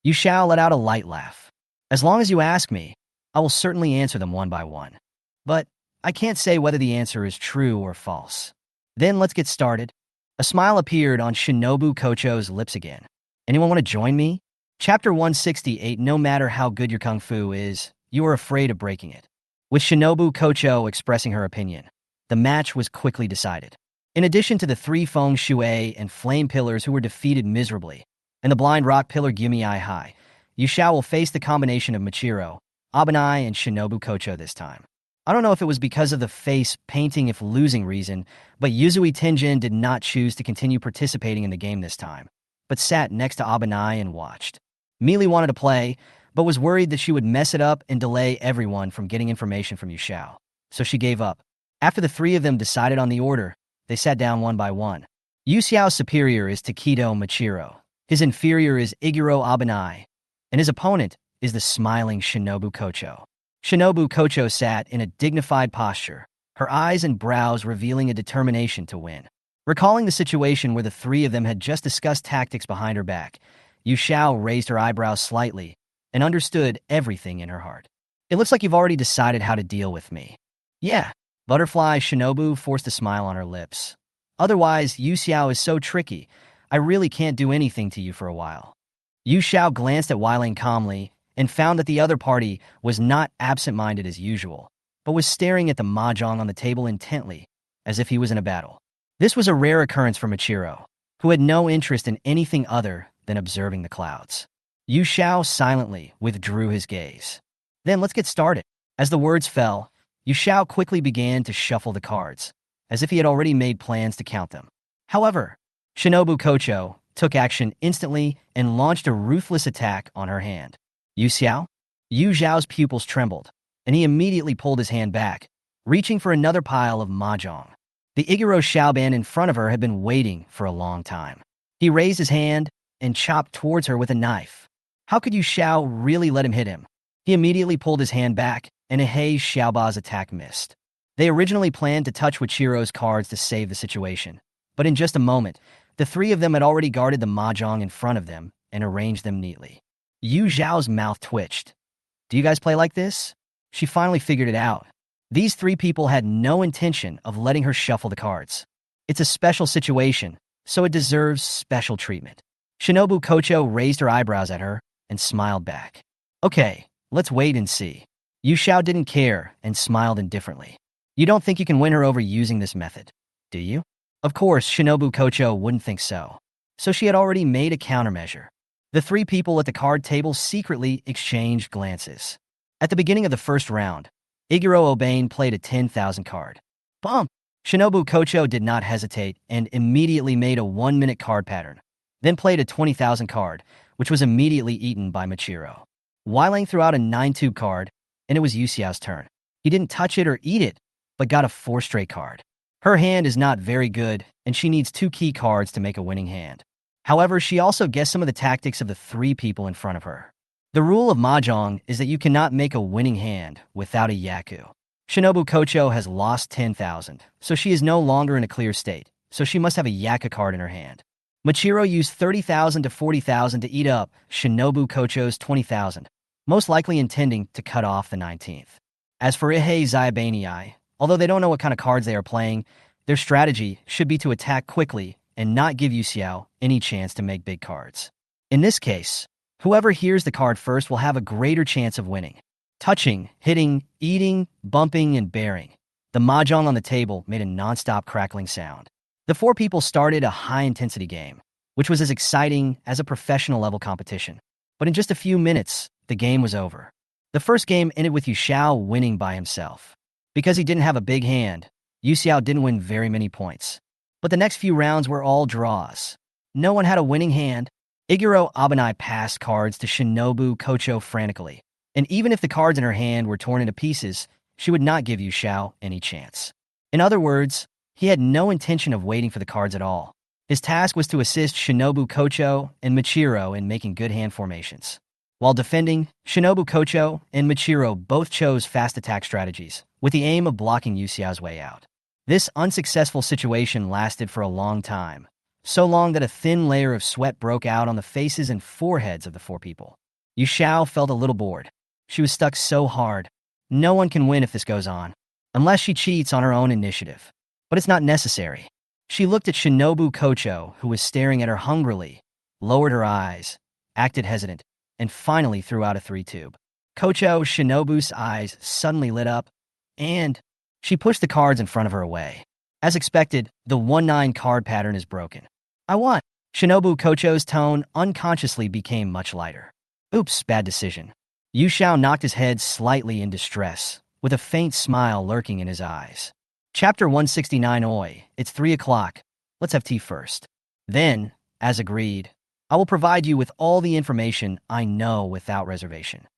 Yu Xiao let out a light laugh. As long as you ask me, I will certainly answer them one by one. But I can't say whether the answer is true or false. Then let's get started. A smile appeared on Shinobu Kocho's lips again. Anyone want to join me? Chapter 168. No matter how good your kung fu is, you are afraid of breaking it. With Shinobu Kocho expressing her opinion, the match was quickly decided. In addition to the three Feng Shui and Flame Pillars who were defeated miserably, and the Blind Rock Pillar Gumei High, Yu Xiao will face the combination of Michiro, Abanai, and Shinobu Kocho this time. I don't know if it was because of the face painting if losing reason, but Yuzui Tenjin did not choose to continue participating in the game this time, but sat next to Abanai and watched. Mealy wanted to play, but was worried that she would mess it up and delay everyone from getting information from Yu Xiao, so she gave up. After the three of them decided on the order, they sat down one by one. Yu Xiao's superior is Takedo Michiro, his inferior is Iguro Abanai, and his opponent is the smiling Shinobu Kocho. Shinobu Kocho sat in a dignified posture, her eyes and brows revealing a determination to win. Recalling the situation where the three of them had just discussed tactics behind her back, Yu Xiao raised her eyebrows slightly and understood everything in her heart. It looks like you've already decided how to deal with me. Yeah, Butterfly Shinobu forced a smile on her lips. Otherwise, Yu Xiao is so tricky, I really can't do anything to you for a while. Yu Xiao glanced at Weiling calmly and found that the other party was not absent-minded as usual, but was staring at the mahjong on the table intently, as if he was in a battle. This was a rare occurrence for Michiro, who had no interest in anything other than observing the clouds. Yu Xiao silently withdrew his gaze. Then let's get started. As the words fell, Yu Xiao quickly began to shuffle the cards, as if he had already made plans to count them. However, Shinobu Kocho took action instantly and launched a ruthless attack on her hand. Yu Xiao? Yu Xiao's pupils trembled, and he immediately pulled his hand back, reaching for another pile of mahjong. The Iguro Xiaoban in front of her had been waiting for a long time. He raised his hand and chopped towards her with a knife. How could Yu Xiao really let him hit him? He immediately pulled his hand back, and Ehei Xiaoba's attack missed. They originally planned to touch Wachiro's cards to save the situation, but in just a moment, the three of them had already guarded the mahjong in front of them and arranged them neatly. Yu Zhao's mouth twitched. Do you guys play like this? She finally figured it out. These three people had no intention of letting her shuffle the cards. It's a special situation, so it deserves special treatment. Shinobu Kocho raised her eyebrows at her and smiled back. Okay, let's wait and see. Yu Xiao didn't care and smiled indifferently. You don't think you can win her over using this method, do you? Of course, Shinobu Kocho wouldn't think so. So she had already made a countermeasure. The three people at the card table secretly exchanged glances. At the beginning of the first round, Iguro Obane played a 10,000 card. Bump! Shinobu Kocho did not hesitate and immediately made a 1-minute card pattern, then played a 20,000 card, which was immediately eaten by Machiro. Weiling threw out a 9-tube card, and it was Yu Xiao's turn. He didn't touch it or eat it, but got a 4-straight card. Her hand is not very good, and she needs 2 key cards to make a winning hand. However, she also guessed some of the tactics of the three people in front of her. The rule of Mahjong is that you cannot make a winning hand without a Yaku. Shinobu Kocho has lost 10,000, so she is no longer in a clear state, so she must have a Yaku card in her hand. Machiro used 30,000 to 40,000 to eat up Shinobu Kocho's 20,000, most likely intending to cut off the 19th. As for Ihei Xiaobanii, although they don't know what kind of cards they are playing, their strategy should be to attack quickly and not give Yu Xiao any chance to make big cards. In this case, whoever hears the card first will have a greater chance of winning. Touching, hitting, eating, bumping, and bearing. The mahjong on the table made a non-stop crackling sound. The four people started a high-intensity game, which was as exciting as a professional-level competition. But in just a few minutes, the game was over. The first game ended with Yu Xiao winning by himself. Because he didn't have a big hand, Yu Xiao didn't win very many points. But the next few rounds were all draws. No one had a winning hand. Iguro Abanai passed cards to Shinobu Kocho frantically, and even if the cards in her hand were torn into pieces, she would not give Yu Xiao any chance. In other words, he had no intention of waiting for the cards at all. His task was to assist Shinobu Kocho and Machiro in making good hand formations. While defending, Shinobu Kocho and Machiro both chose fast attack strategies, with the aim of blocking Yu Xiao's way out. This unsuccessful situation lasted for a long time, so long that a thin layer of sweat broke out on the faces and foreheads of the four people. Yu Xiao felt a little bored. She was stuck so hard. No one can win if this goes on, unless she cheats on her own initiative. But it's not necessary. She looked at Shinobu Kocho, who was staring at her hungrily, lowered her eyes, acted hesitant, and finally threw out a 3-tube. Kocho Shinobu's eyes suddenly lit up, and she pushed the cards in front of her away. As expected, the 1-9 card pattern is broken. I won. Shinobu Kocho's tone unconsciously became much lighter. Oops, bad decision. Yu Xiao knocked his head slightly in distress, with a faint smile lurking in his eyes. Chapter 169. Oi, it's 3 o'clock. Let's have tea first. Then, as agreed, I will provide you with all the information I know without reservation.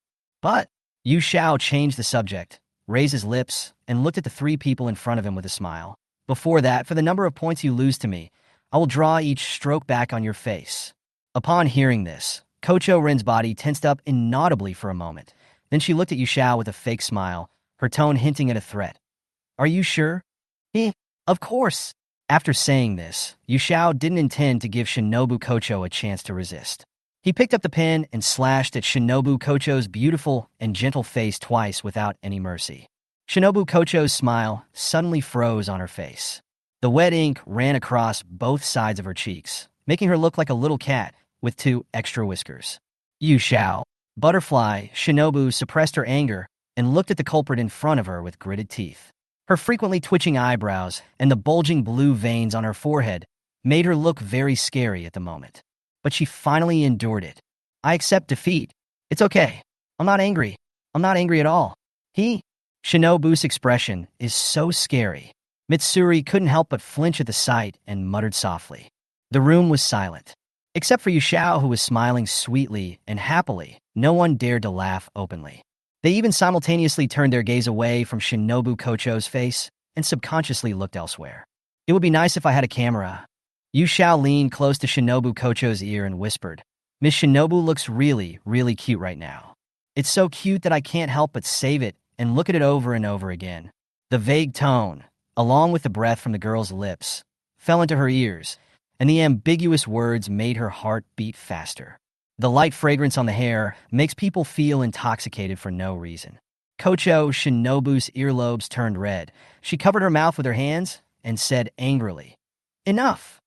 But Yu Xiao changed the subject, raised his lips, and looked at the three people in front of him with a smile. Before that, for the number of points you lose to me, I will draw each stroke back on your face. Upon hearing this, Kocho Ren's body tensed up inaudibly for a moment. Then she looked at Yu Xiao with a fake smile, her tone hinting at a threat. Are you sure? Of course. After saying this, Yu Xiao didn't intend to give Shinobu Kocho a chance to resist. He picked up the pen and slashed at Shinobu Kocho's beautiful and gentle face twice without any mercy. Shinobu Kocho's smile suddenly froze on her face. The wet ink ran across both sides of her cheeks, making her look like a little cat with 2 extra whiskers. Yu Xiao. Butterfly, Shinobu suppressed her anger and looked at the culprit in front of her with gritted teeth. Her frequently twitching eyebrows and the bulging blue veins on her forehead made her look very scary at the moment. But she finally endured it. I accept defeat. It's okay. I'm not angry. I'm not angry at all. Shinobu's expression is so scary. Mitsuri couldn't help but flinch at the sight and muttered softly. The room was silent. Except for Yushao, who was smiling sweetly and happily, no one dared to laugh openly. They even simultaneously turned their gaze away from Shinobu Kocho's face and subconsciously looked elsewhere. It would be nice if I had a camera. Yushao leaned close to Shinobu Kocho's ear and whispered, Miss Shinobu looks really, really cute right now. It's so cute that I can't help but save it and look at it over and over again. The vague tone, along with the breath from the girl's lips, fell into her ears, and the ambiguous words made her heart beat faster. The light fragrance on the hair makes people feel intoxicated for no reason. Kocho Shinobu's earlobes turned red. She covered her mouth with her hands and said angrily, Enough!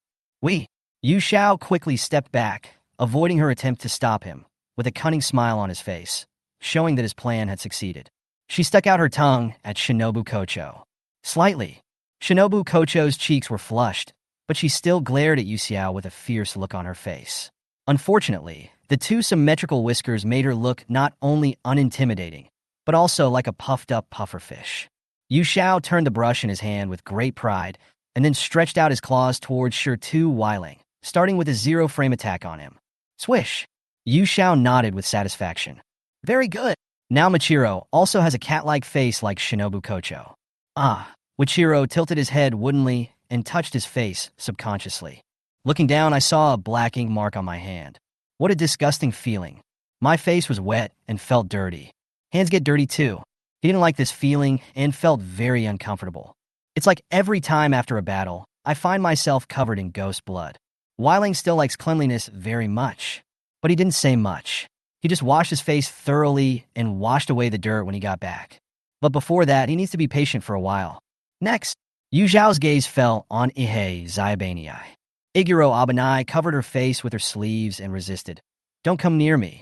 Yushao quickly stepped back, avoiding her attempt to stop him, with a cunning smile on his face, showing that his plan had succeeded. She stuck out her tongue at Shinobu Kocho. Slightly. Shinobu Kocho's cheeks were flushed, but she still glared at Yushao with a fierce look on her face. Unfortunately, the two symmetrical whiskers made her look not only unintimidating, but also like a puffed-up pufferfish. Yushao turned the brush in his hand with great pride and then stretched out his claws towards Shirtu Weiling, starting with a zero-frame attack on him. Swish! Yushao nodded with satisfaction. Very good. Now Michiro also has a cat-like face like Shinobu Kocho. Michiro tilted his head woodenly and touched his face subconsciously. Looking down, I saw a black ink mark on my hand. What a disgusting feeling. My face was wet and felt dirty. Hands get dirty too. He didn't like this feeling and felt very uncomfortable. It's like every time after a battle, I find myself covered in ghost blood. Weiling still likes cleanliness very much, but he didn't say much. He just washed his face thoroughly and washed away the dirt when he got back. But before that, he needs to be patient for a while. Next, Yu Zhao's gaze fell on Ihei Zayabanii. Iguro Abanai covered her face with her sleeves and resisted. Don't come near me.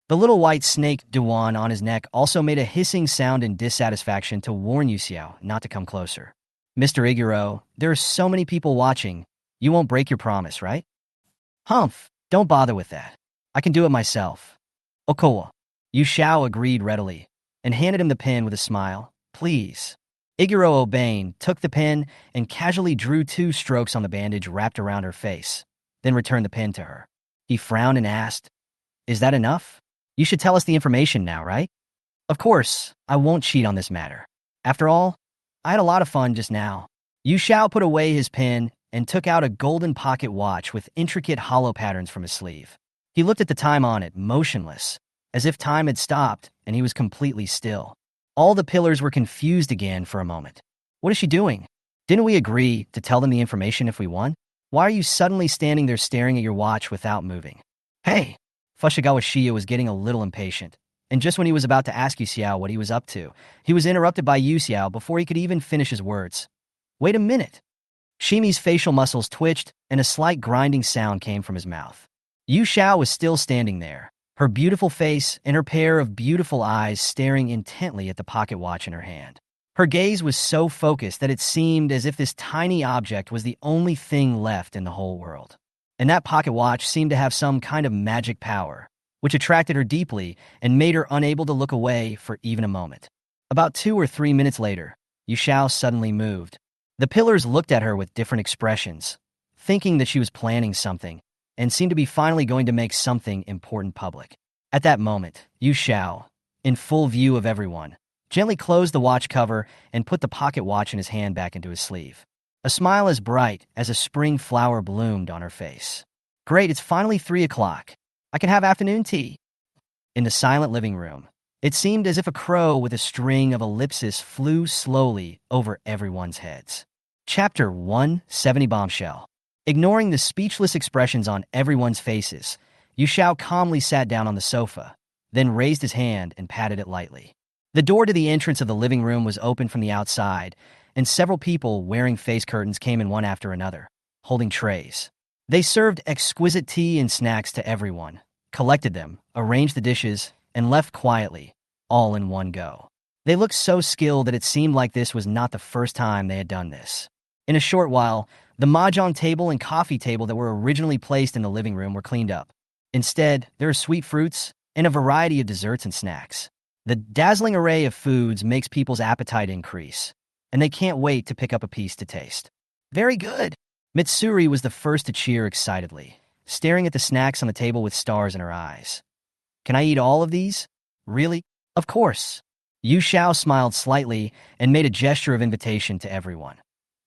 The little white snake Duan on his neck also made a hissing sound in dissatisfaction to warn Yu Xiao not to come closer. Mr. Iguro, there are so many people watching. You won't break your promise, right? Humph, don't bother with that. I can do it myself. Okowa. Yu Xiao agreed readily and handed him the pen with a smile. Please. Iguro obeying took the pen and casually drew 2 strokes on the bandage wrapped around her face, then returned the pen to her. He frowned and asked, Is that enough? You should tell us the information now, right? Of course, I won't cheat on this matter. After all, I had a lot of fun just now. Yu Xiao put away his pen and took out a golden pocket watch with intricate hollow patterns from his sleeve. He looked at the time on it, motionless, as if time had stopped and he was completely still. All the pillars were confused again for a moment. What is she doing? Didn't we agree to tell them the information if we won? Why are you suddenly standing there staring at your watch without moving? Hey! Fushigawashia Shia was getting a little impatient, and just when he was about to ask Yu Xiao what he was up to, he was interrupted by Yu Xiao before he could even finish his words. Wait a minute! Shimi's facial muscles twitched, and a slight grinding sound came from his mouth. Yu Xiao was still standing there, her beautiful face and her pair of beautiful eyes staring intently at the pocket watch in her hand. Her gaze was so focused that it seemed as if this tiny object was the only thing left in the whole world. And that pocket watch seemed to have some kind of magic power, which attracted her deeply and made her unable to look away for even a moment. About 2 or 3 minutes later, Yu Xiao suddenly moved. The pillars looked at her with different expressions, thinking that she was planning something, and seemed to be finally going to make something important public. At that moment, Yu Xiao, in full view of everyone, gently closed the watch cover and put the pocket watch in his hand back into his sleeve. A smile as bright as a spring flower bloomed on her face. Great, it's finally 3 o'clock. I can have afternoon tea. In the silent living room, it seemed as if a crow with a string of ellipses flew slowly over everyone's heads. Chapter 170 Bombshell. Ignoring the speechless expressions on everyone's faces, Yu Xiao calmly sat down on the sofa, then raised his hand and patted it lightly. The door to the entrance of the living room was open from the outside, and several people wearing face curtains came in one after another, holding trays. They served exquisite tea and snacks to everyone, collected them, arranged the dishes, and left quietly, all in one go. They looked so skilled that it seemed like this was not the first time they had done this. In a short while, the mahjong table and coffee table that were originally placed in the living room were cleaned up. Instead, there are sweet fruits and a variety of desserts and snacks. The dazzling array of foods makes people's appetite increase, and they can't wait to pick up a piece to taste. Very good! Mitsuri was the first to cheer excitedly, staring at the snacks on the table with stars in her eyes. Can I eat all of these? Really? Of course. Yu Xiao smiled slightly and made a gesture of invitation to everyone.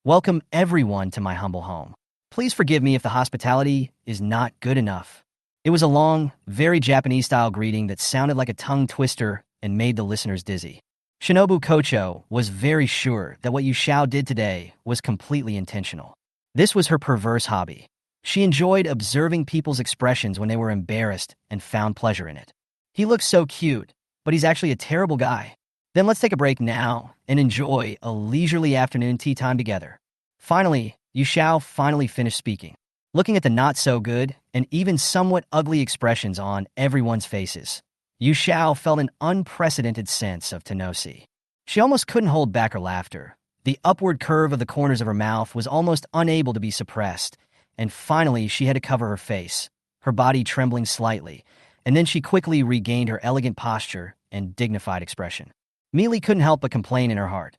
Welcome everyone to my humble home. Please forgive me if the hospitality is not good enough. It was a long, very Japanese-style greeting that sounded like a tongue twister and made the listeners dizzy. Shinobu Kocho was very sure that what Yu Xiao did today was completely intentional. This was her perverse hobby. She enjoyed observing people's expressions when they were embarrassed and found pleasure in it. He looks so cute, but he's actually a terrible guy. Then let's take a break now and enjoy a leisurely afternoon tea time together. Finally, Yu Xiao finally finished speaking. Looking at the not-so-good and even somewhat ugly expressions on everyone's faces, Yu Xiao felt an unprecedented sense of tenacity. She almost couldn't hold back her laughter. The upward curve of the corners of her mouth was almost unable to be suppressed, and finally she had to cover her face, her body trembling slightly, and then she quickly regained her elegant posture and dignified expression. Meili couldn't help but complain in her heart.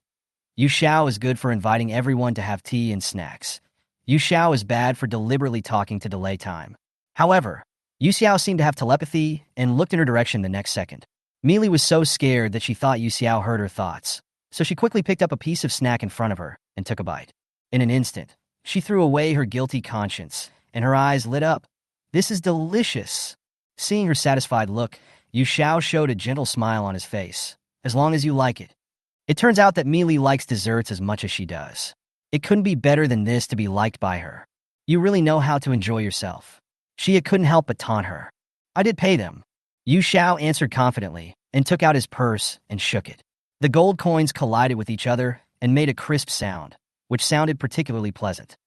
Yu Xiao is good for inviting everyone to have tea and snacks. Yu Xiao is bad for deliberately talking to delay time. However, Yu Xiao seemed to have telepathy and looked in her direction the next second. Meili was so scared that she thought Yu Xiao heard her thoughts, so she quickly picked up a piece of snack in front of her and took a bite. In an instant, she threw away her guilty conscience, and her eyes lit up. This is delicious. Seeing her satisfied look, Yu Xiao showed a gentle smile on his face. As long as you like it. It turns out that Meili likes desserts as much as she does. It couldn't be better than this to be liked by her. You really know how to enjoy yourself. Xia couldn't help but taunt her. I did pay them. Yu Xiao answered confidently and took out his purse and shook it. The gold coins collided with each other and made a crisp sound, which sounded particularly pleasant.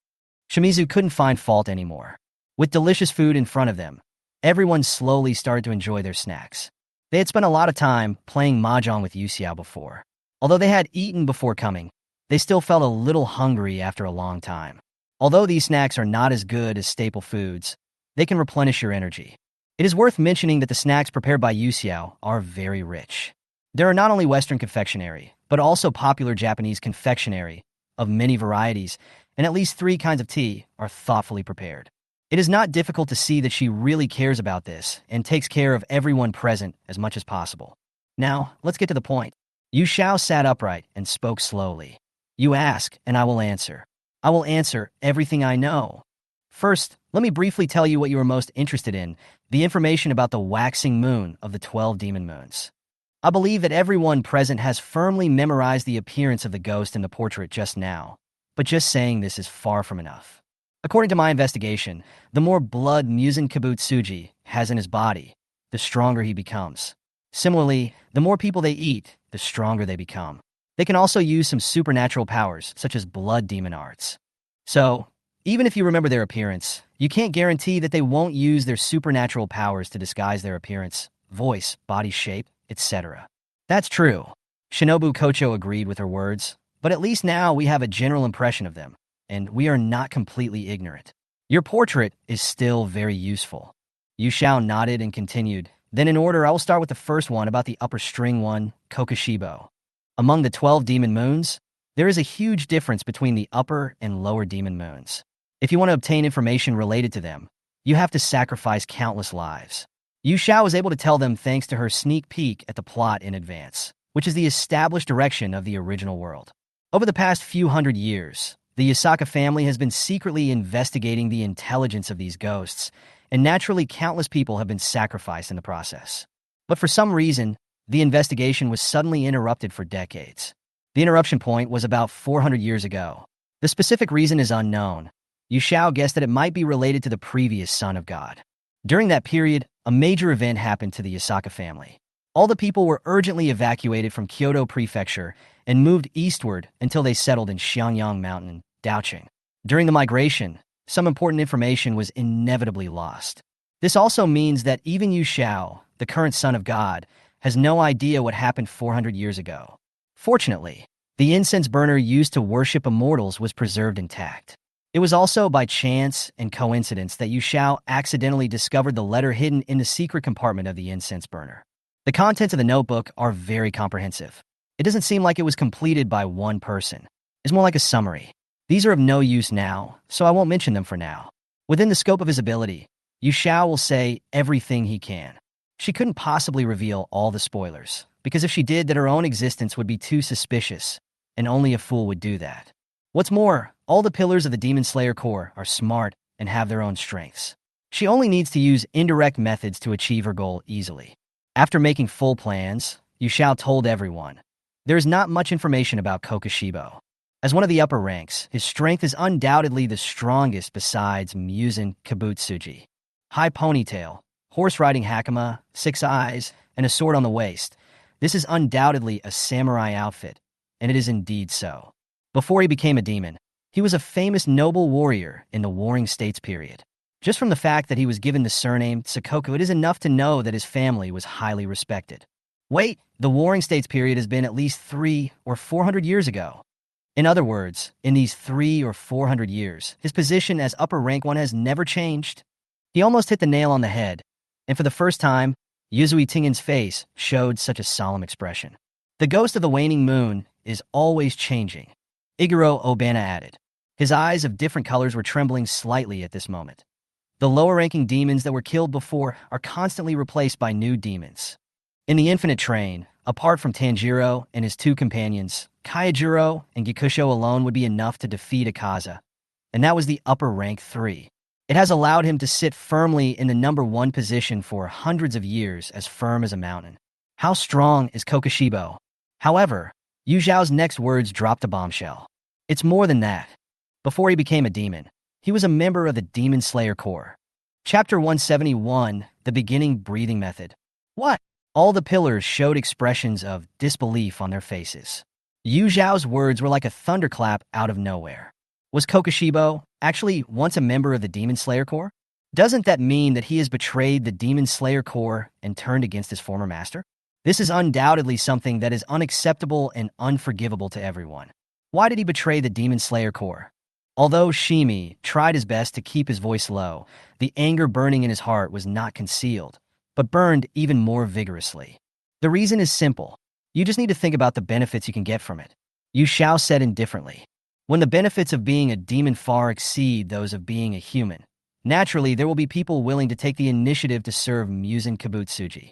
Shimizu couldn't find fault anymore. With delicious food in front of them, everyone slowly started to enjoy their snacks. They had spent a lot of time playing mahjong with Yu Xiao before. Although they had eaten before coming, they still felt a little hungry after a long time. Although these snacks are not as good as staple foods, they can replenish your energy. It is worth mentioning that the snacks prepared by Yu Xiao are very rich. There are not only Western confectionery, but also popular Japanese confectionery of many varieties, and at least 3 kinds of tea are thoughtfully prepared. It is not difficult to see that she really cares about this and takes care of everyone present as much as possible. Now, let's get to the point. Yu Xiao sat upright and spoke slowly. You ask, and I will answer. I will answer everything I know. First, let me briefly tell you what you are most interested in, the information about the waxing moon of the 12 demon moons. I believe that everyone present has firmly memorized the appearance of the ghost in the portrait just now, but just saying this is far from enough. According to my investigation, the more blood Muzan Kabutsuji has in his body, the stronger he becomes. Similarly, the more people they eat, the stronger they become. They can also use some supernatural powers, such as blood demon arts. So, even if you remember their appearance, you can't guarantee that they won't use their supernatural powers to disguise their appearance, voice, body shape, etc. That's true. Shinobu Kocho agreed with her words, but at least now we have a general impression of them, and we are not completely ignorant. Your portrait is still very useful. Yu Xiao nodded and continued. Then in order, I will start with the first one about the upper string one, Kokushibo. Among the 12 demon moons, there is a huge difference between the upper and lower demon moons. If you want to obtain information related to them, you have to sacrifice countless lives. Yu Xiao was able to tell them thanks to her sneak peek at the plot in advance, which is the established direction of the original world. Over the past few hundred years, the Yasaka family has been secretly investigating the intelligence of these ghosts, and naturally countless people have been sacrificed in the process. But for some reason, the investigation was suddenly interrupted for decades. The interruption point was about 400 years ago. The specific reason is unknown. Yu Xiao guessed that it might be related to the previous son of God. During that period, a major event happened to the Yasaka family. All the people were urgently evacuated from Kyoto Prefecture and moved eastward until they settled in Xiangyang Mountain, Daoqing. During the migration, some important information was inevitably lost. This also means that even Yu Xiao, the current son of God, has no idea what happened 400 years ago. Fortunately, the incense burner used to worship immortals was preserved intact. It was also by chance and coincidence that Yu Shao accidentally discovered the letter hidden in the secret compartment of the incense burner. The contents of the notebook are very comprehensive. It doesn't seem like it was completed by one person. It's more like a summary. These are of no use now, so I won't mention them for now. Within the scope of his ability, Yu Shao will say everything he can. She couldn't possibly reveal all the spoilers, because if she did, then her own existence would be too suspicious, and only a fool would do that. What's more, all the pillars of the Demon Slayer Corps are smart and have their own strengths. She only needs to use indirect methods to achieve her goal easily. After making full plans, Yu Shao told everyone, there is not much information about Kokushibo. As one of the upper ranks, his strength is undoubtedly the strongest besides Muzan Kibutsuji. High ponytail, horse-riding hakama, 6 eyes, and a sword on the waist. This is undoubtedly a samurai outfit, and it is indeed so. Before he became a demon, he was a famous noble warrior in the Warring States period. Just from the fact that he was given the surname Sakoku, it is enough to know that his family was highly respected. Wait, the Warring States period has been at least 300 or 400 years ago. In other words, in these 300 or 400 years, his position as upper rank one has never changed. He almost hit the nail on the head, and for the first time, Yuzui Tingen's face showed such a solemn expression. The ghost of the waning moon is always changing, Iguro Obana added. His eyes of different colors were trembling slightly at this moment. The lower-ranking demons that were killed before are constantly replaced by new demons. In the Infinite Train, apart from Tanjiro and his 2 companions, Kaijiro and Gikusho alone would be enough to defeat Akaza, and that was the upper rank 3. It has allowed him to sit firmly in the number 1 position for hundreds of years, as firm as a mountain. How strong is Kokushibo? However, Yu Zhao's next words dropped a bombshell. It's more than that. Before he became a demon, he was a member of the Demon Slayer Corps. Chapter 171, The Beginning Breathing Method. What? All the pillars showed expressions of disbelief on their faces. Yu Zhao's words were like a thunderclap out of nowhere. Was Kokushibo actually once a member of the Demon Slayer Corps? Doesn't that mean that he has betrayed the Demon Slayer Corps and turned against his former master? This is undoubtedly something that is unacceptable and unforgivable to everyone. Why did he betray the Demon Slayer Corps? Although Shimi tried his best to keep his voice low, the anger burning in his heart was not concealed, but burned even more vigorously. The reason is simple. You just need to think about the benefits you can get from it. Yu Shao said indifferently. When the benefits of being a demon far exceed those of being a human, naturally there will be people willing to take the initiative to serve Muzan Kibutsuji.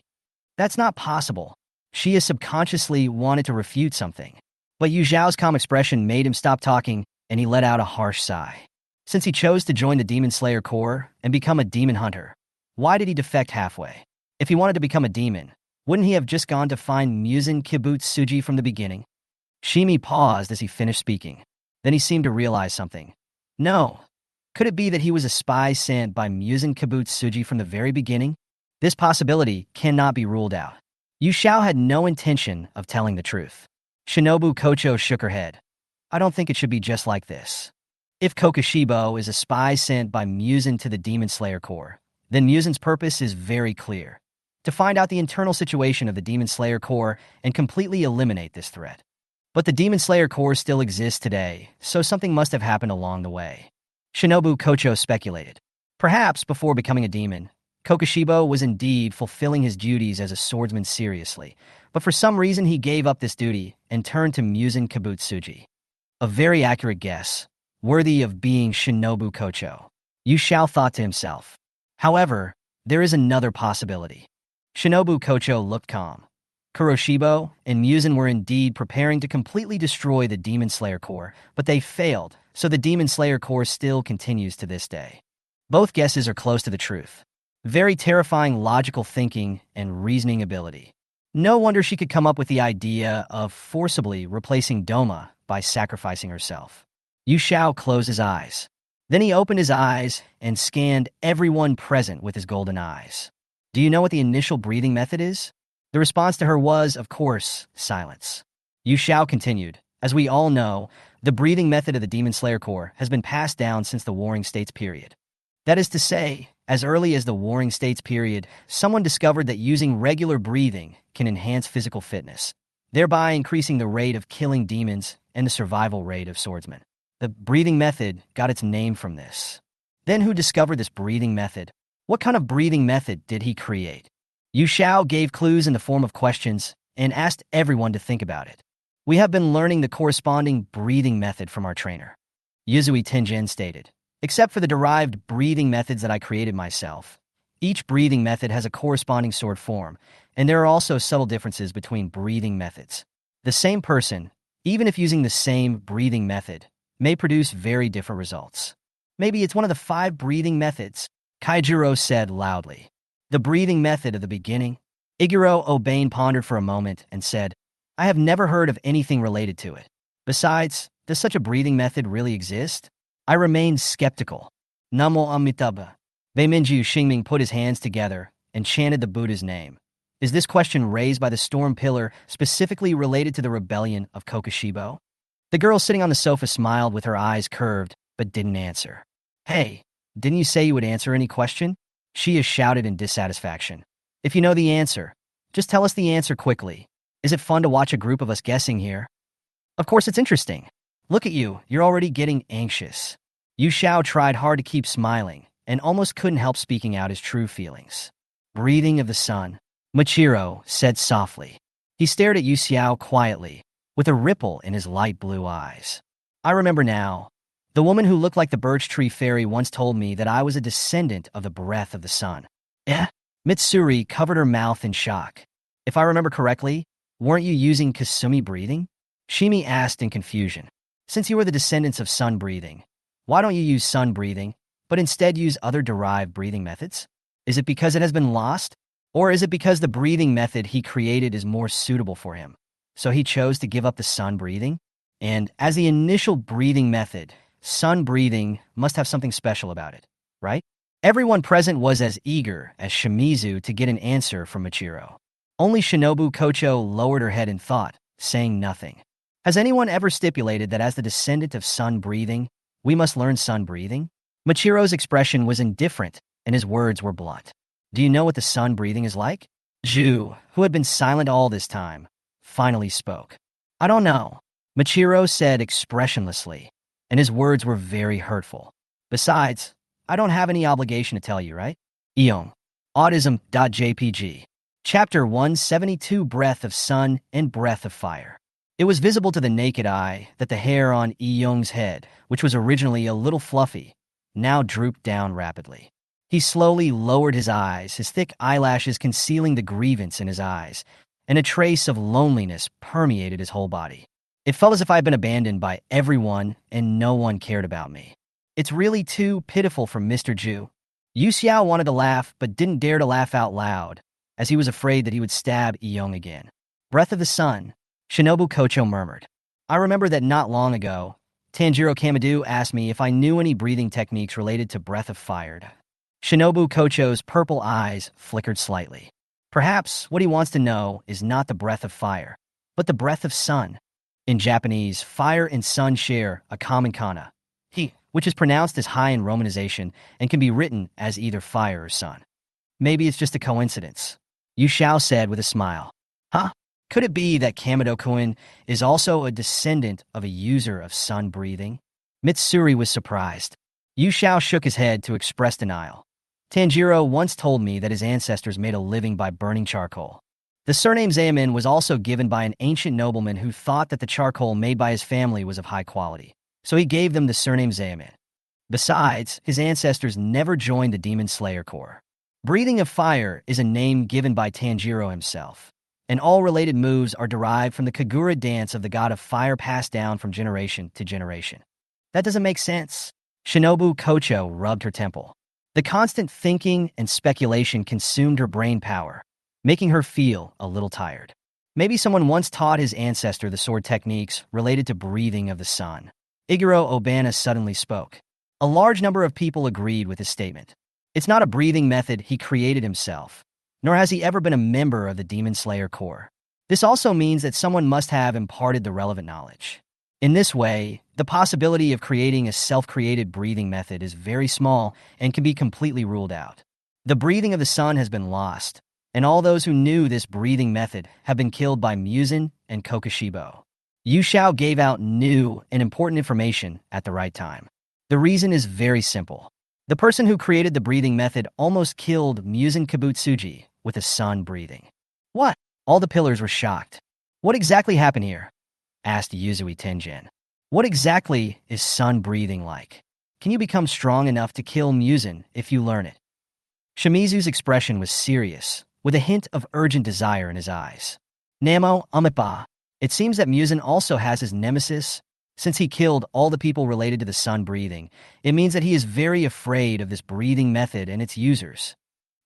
That's not possible. She has subconsciously wanted to refute something. But Yu Zhao's calm expression made him stop talking, and he let out a harsh sigh. Since he chose to join the Demon Slayer Corps and become a demon hunter, why did he defect halfway? If he wanted to become a demon, wouldn't he have just gone to find Muzan Kibutsuji from the beginning? Shimi paused as he finished speaking. Then he seemed to realize something. No. Could it be that he was a spy sent by Muzan Kibutsuji from the very beginning? This possibility cannot be ruled out. Yu Shao had no intention of telling the truth. Shinobu Kocho shook her head. I don't think it should be just like this. If Kokushibo is a spy sent by Muzan to the Demon Slayer Corps, then Muzan's purpose is very clear. To find out the internal situation of the Demon Slayer Corps and completely eliminate this threat. But the Demon Slayer Corps still exists today, so something must have happened along the way. Shinobu Kocho speculated. Perhaps before becoming a demon, Kokushibo was indeed fulfilling his duties as a swordsman seriously, but for some reason he gave up this duty and turned to Muzan Kibutsuji. A very accurate guess, worthy of being Shinobu Kocho. Yu Shao thought to himself. However, there is another possibility. Shinobu Kocho looked calm. Kuroshibo and Muzan were indeed preparing to completely destroy the Demon Slayer Corps, but they failed, so the Demon Slayer Corps still continues to this day. Both guesses are close to the truth. Very terrifying logical thinking and reasoning ability. No wonder she could come up with the idea of forcibly replacing Doma by sacrificing herself. Yu Shao closed his eyes. Then he opened his eyes and scanned everyone present with his golden eyes. Do you know what the initial breathing method is? The response to her was, of course, silence. Yu Shao continued. As we all know, the breathing method of the Demon Slayer Corps has been passed down since the Warring States period. That is to say, as early as the Warring States period, someone discovered that using regular breathing can enhance physical fitness, thereby increasing the rate of killing demons and the survival rate of swordsmen. The breathing method got its name from this. Then who discovered this breathing method? What kind of breathing method did he create? Yu Xiao gave clues in the form of questions and asked everyone to think about it. We have been learning the corresponding breathing method from our trainer. Yuzui Tenjin stated, except for the derived breathing methods that I created myself. Each breathing method has a corresponding sword form, and there are also subtle differences between breathing methods. The same person, even if using the same breathing method, may produce very different results. Maybe it's one of the 5 breathing methods, Kaijiro said loudly. The breathing method of the beginning? Iguro Obane pondered for a moment and said, I have never heard of anything related to it. Besides, does such a breathing method really exist? I remained skeptical. Namo Amitabha. Beiminju Xingming put his hands together and chanted the Buddha's name. Is this question raised by the storm pillar specifically related to the rebellion of Kokushibo? The girl sitting on the sofa smiled with her eyes curved, but didn't answer. Hey, didn't you say you would answer any question? She shouted in dissatisfaction. If you know the answer, just tell us the answer quickly. Is it fun to watch a group of us guessing here? Of course it's interesting. Look at you, you're already getting anxious. Yu Xiao tried hard to keep smiling and almost couldn't help speaking out his true feelings. Breathing of the sun, Machiro said softly. He stared at Yu Xiao quietly, with a ripple in his light blue eyes. I remember now. The woman who looked like the birch tree fairy once told me that I was a descendant of the breath of the sun. Eh? Mitsuri covered her mouth in shock. If I remember correctly, weren't you using Kasumi breathing? Shimi asked in confusion. Since you are the descendants of sun breathing, why don't you use sun breathing, but instead use other derived breathing methods? Is it because it has been lost? Or is it because the breathing method he created is more suitable for him? So he chose to give up the sun breathing? And as the initial breathing method, sun breathing must have something special about it, right? Everyone present was as eager as Shimizu to get an answer from Machiro. Only Shinobu Kocho lowered her head in thought, saying nothing. Has anyone ever stipulated that as the descendant of sun breathing, we must learn sun breathing? Machiro's expression was indifferent, and his words were blunt. Do you know what the sun breathing is like? Zhu, who had been silent all this time, finally spoke. I don't know, Machiro said expressionlessly, and his words were very hurtful. Besides, I don't have any obligation to tell you, right? Eong. Autism.jpg. Chapter 172 Breath of Sun and Breath of Fire. It was visible to the naked eye that the hair on Eong's head, which was originally a little fluffy, now drooped down rapidly. He slowly lowered his eyes, his thick eyelashes concealing the grievance in his eyes, and a trace of loneliness permeated his whole body. It felt as if I had been abandoned by everyone and no one cared about me. It's really too pitiful for Mr. Zhu. Yu Xiao wanted to laugh but didn't dare to laugh out loud, as he was afraid that he would stab Eong again. Breath of the Sun, Shinobu Kocho murmured. I remember that not long ago, Tanjiro Kamadu asked me if I knew any breathing techniques related to Breath of Fire. Shinobu Kocho's purple eyes flickered slightly. Perhaps what he wants to know is not the breath of fire, but the breath of sun. In Japanese, fire and sun share a common kana, he, which is pronounced as high in romanization and can be written as either fire or sun. Maybe it's just a coincidence, Yu Xiao said with a smile. Huh? Could it be that Kamado-kun is also a descendant of a user of sun breathing? Mitsuri was surprised. Yu Xiao shook his head to express denial. Tanjiro once told me that his ancestors made a living by burning charcoal. The surname Zayamin was also given by an ancient nobleman who thought that the charcoal made by his family was of high quality, so he gave them the surname Zayamin. Besides, his ancestors never joined the Demon Slayer Corps. Breathing of Fire is a name given by Tanjiro himself, and all related moves are derived from the Kagura dance of the god of fire passed down from generation to generation. That doesn't make sense. Shinobu Kocho rubbed her temple. The constant thinking and speculation consumed her brain power, making her feel a little tired. Maybe someone once taught his ancestor the sword techniques related to breathing of the sun. Iguro Obana suddenly spoke. A large number of people agreed with his statement. It's not a breathing method he created himself, nor has he ever been a member of the Demon Slayer Corps. This also means that someone must have imparted the relevant knowledge. In this way, the possibility of creating a self-created breathing method is very small and can be completely ruled out. The breathing of the sun has been lost, and all those who knew this breathing method have been killed by Muzan and Kokushibo. Yu Xiao gave out new and important information at the right time. The reason is very simple. The person who created the breathing method almost killed Muzan Kabutsuji with a sun breathing. What? All the pillars were shocked. What exactly happened here? Asked Yuzui Tenjin. What exactly is sun breathing like? Can you become strong enough to kill Muzan if you learn it? Shimizu's expression was serious, with a hint of urgent desire in his eyes. Namo, Amipa. It seems that Muzan also has his nemesis. Since he killed all the people related to the sun breathing, it means that he is very afraid of this breathing method and its users.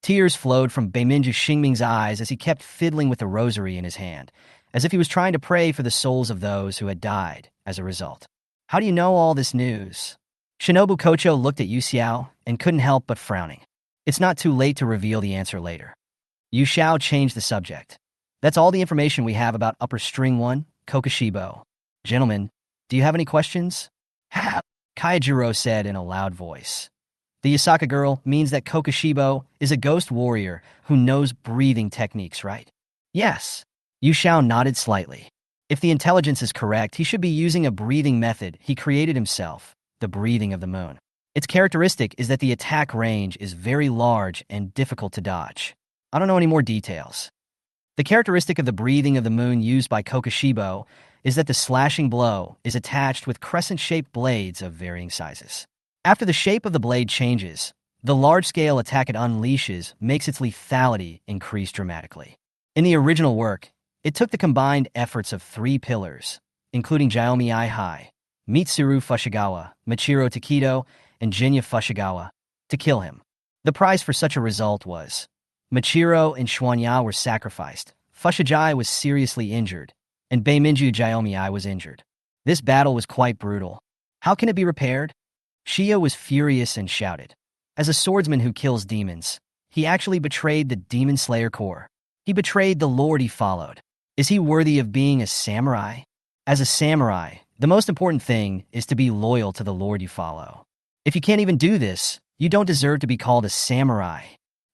Tears flowed from Beiminju Xingming's eyes as he kept fiddling with the rosary in his hand, as if he was trying to pray for the souls of those who had died as a result. How do you know all this news? Shinobu Kocho looked at Yu Xiao and couldn't help but frowning. It's not too late to reveal the answer later. Yu Xiao changed the subject. That's all the information we have about Upper String 1, Kokushibo. Gentlemen, do you have any questions? Ha! Kaijiro said in a loud voice. The Yasaka girl means that Kokushibo is a ghost warrior who knows breathing techniques, right? Yes. Yu Xiao nodded slightly. If the intelligence is correct, he should be using a breathing method he created himself, the breathing of the moon. Its characteristic is that the attack range is very large and difficult to dodge. I don't know any more details. The characteristic of the breathing of the moon used by Kokushibo is that the slashing blow is attached with crescent-shaped blades of varying sizes. After the shape of the blade changes, the large-scale attack it unleashes makes its lethality increase dramatically. In the original work, it took the combined efforts of 3 pillars, including Jiomi Ihai, Mitsuru Fushigawara, Michiro Takedo, and Jinya Fushigawara, to kill him. The price for such a result was Michiro and Xuanya were sacrificed, Fushigawara was seriously injured, and Beiminju Jiomi was injured. This battle was quite brutal. How can it be repaired? Shio was furious and shouted. As a swordsman who kills demons, he actually betrayed the Demon Slayer Corps. He betrayed the lord he followed. Is he worthy of being a samurai? As a samurai, the most important thing is to be loyal to the lord you follow. If you can't even do this, you don't deserve to be called a samurai.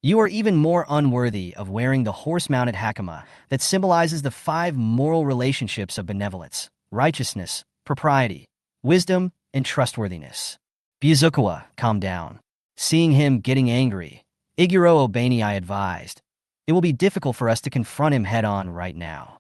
You are even more unworthy of wearing the horse-mounted hakama that symbolizes the 5 moral relationships of benevolence, righteousness, propriety, wisdom, and trustworthiness. Byazukawa, calm down. Seeing him getting angry, Iguro Obani advised, it will be difficult for us to confront him head-on right now.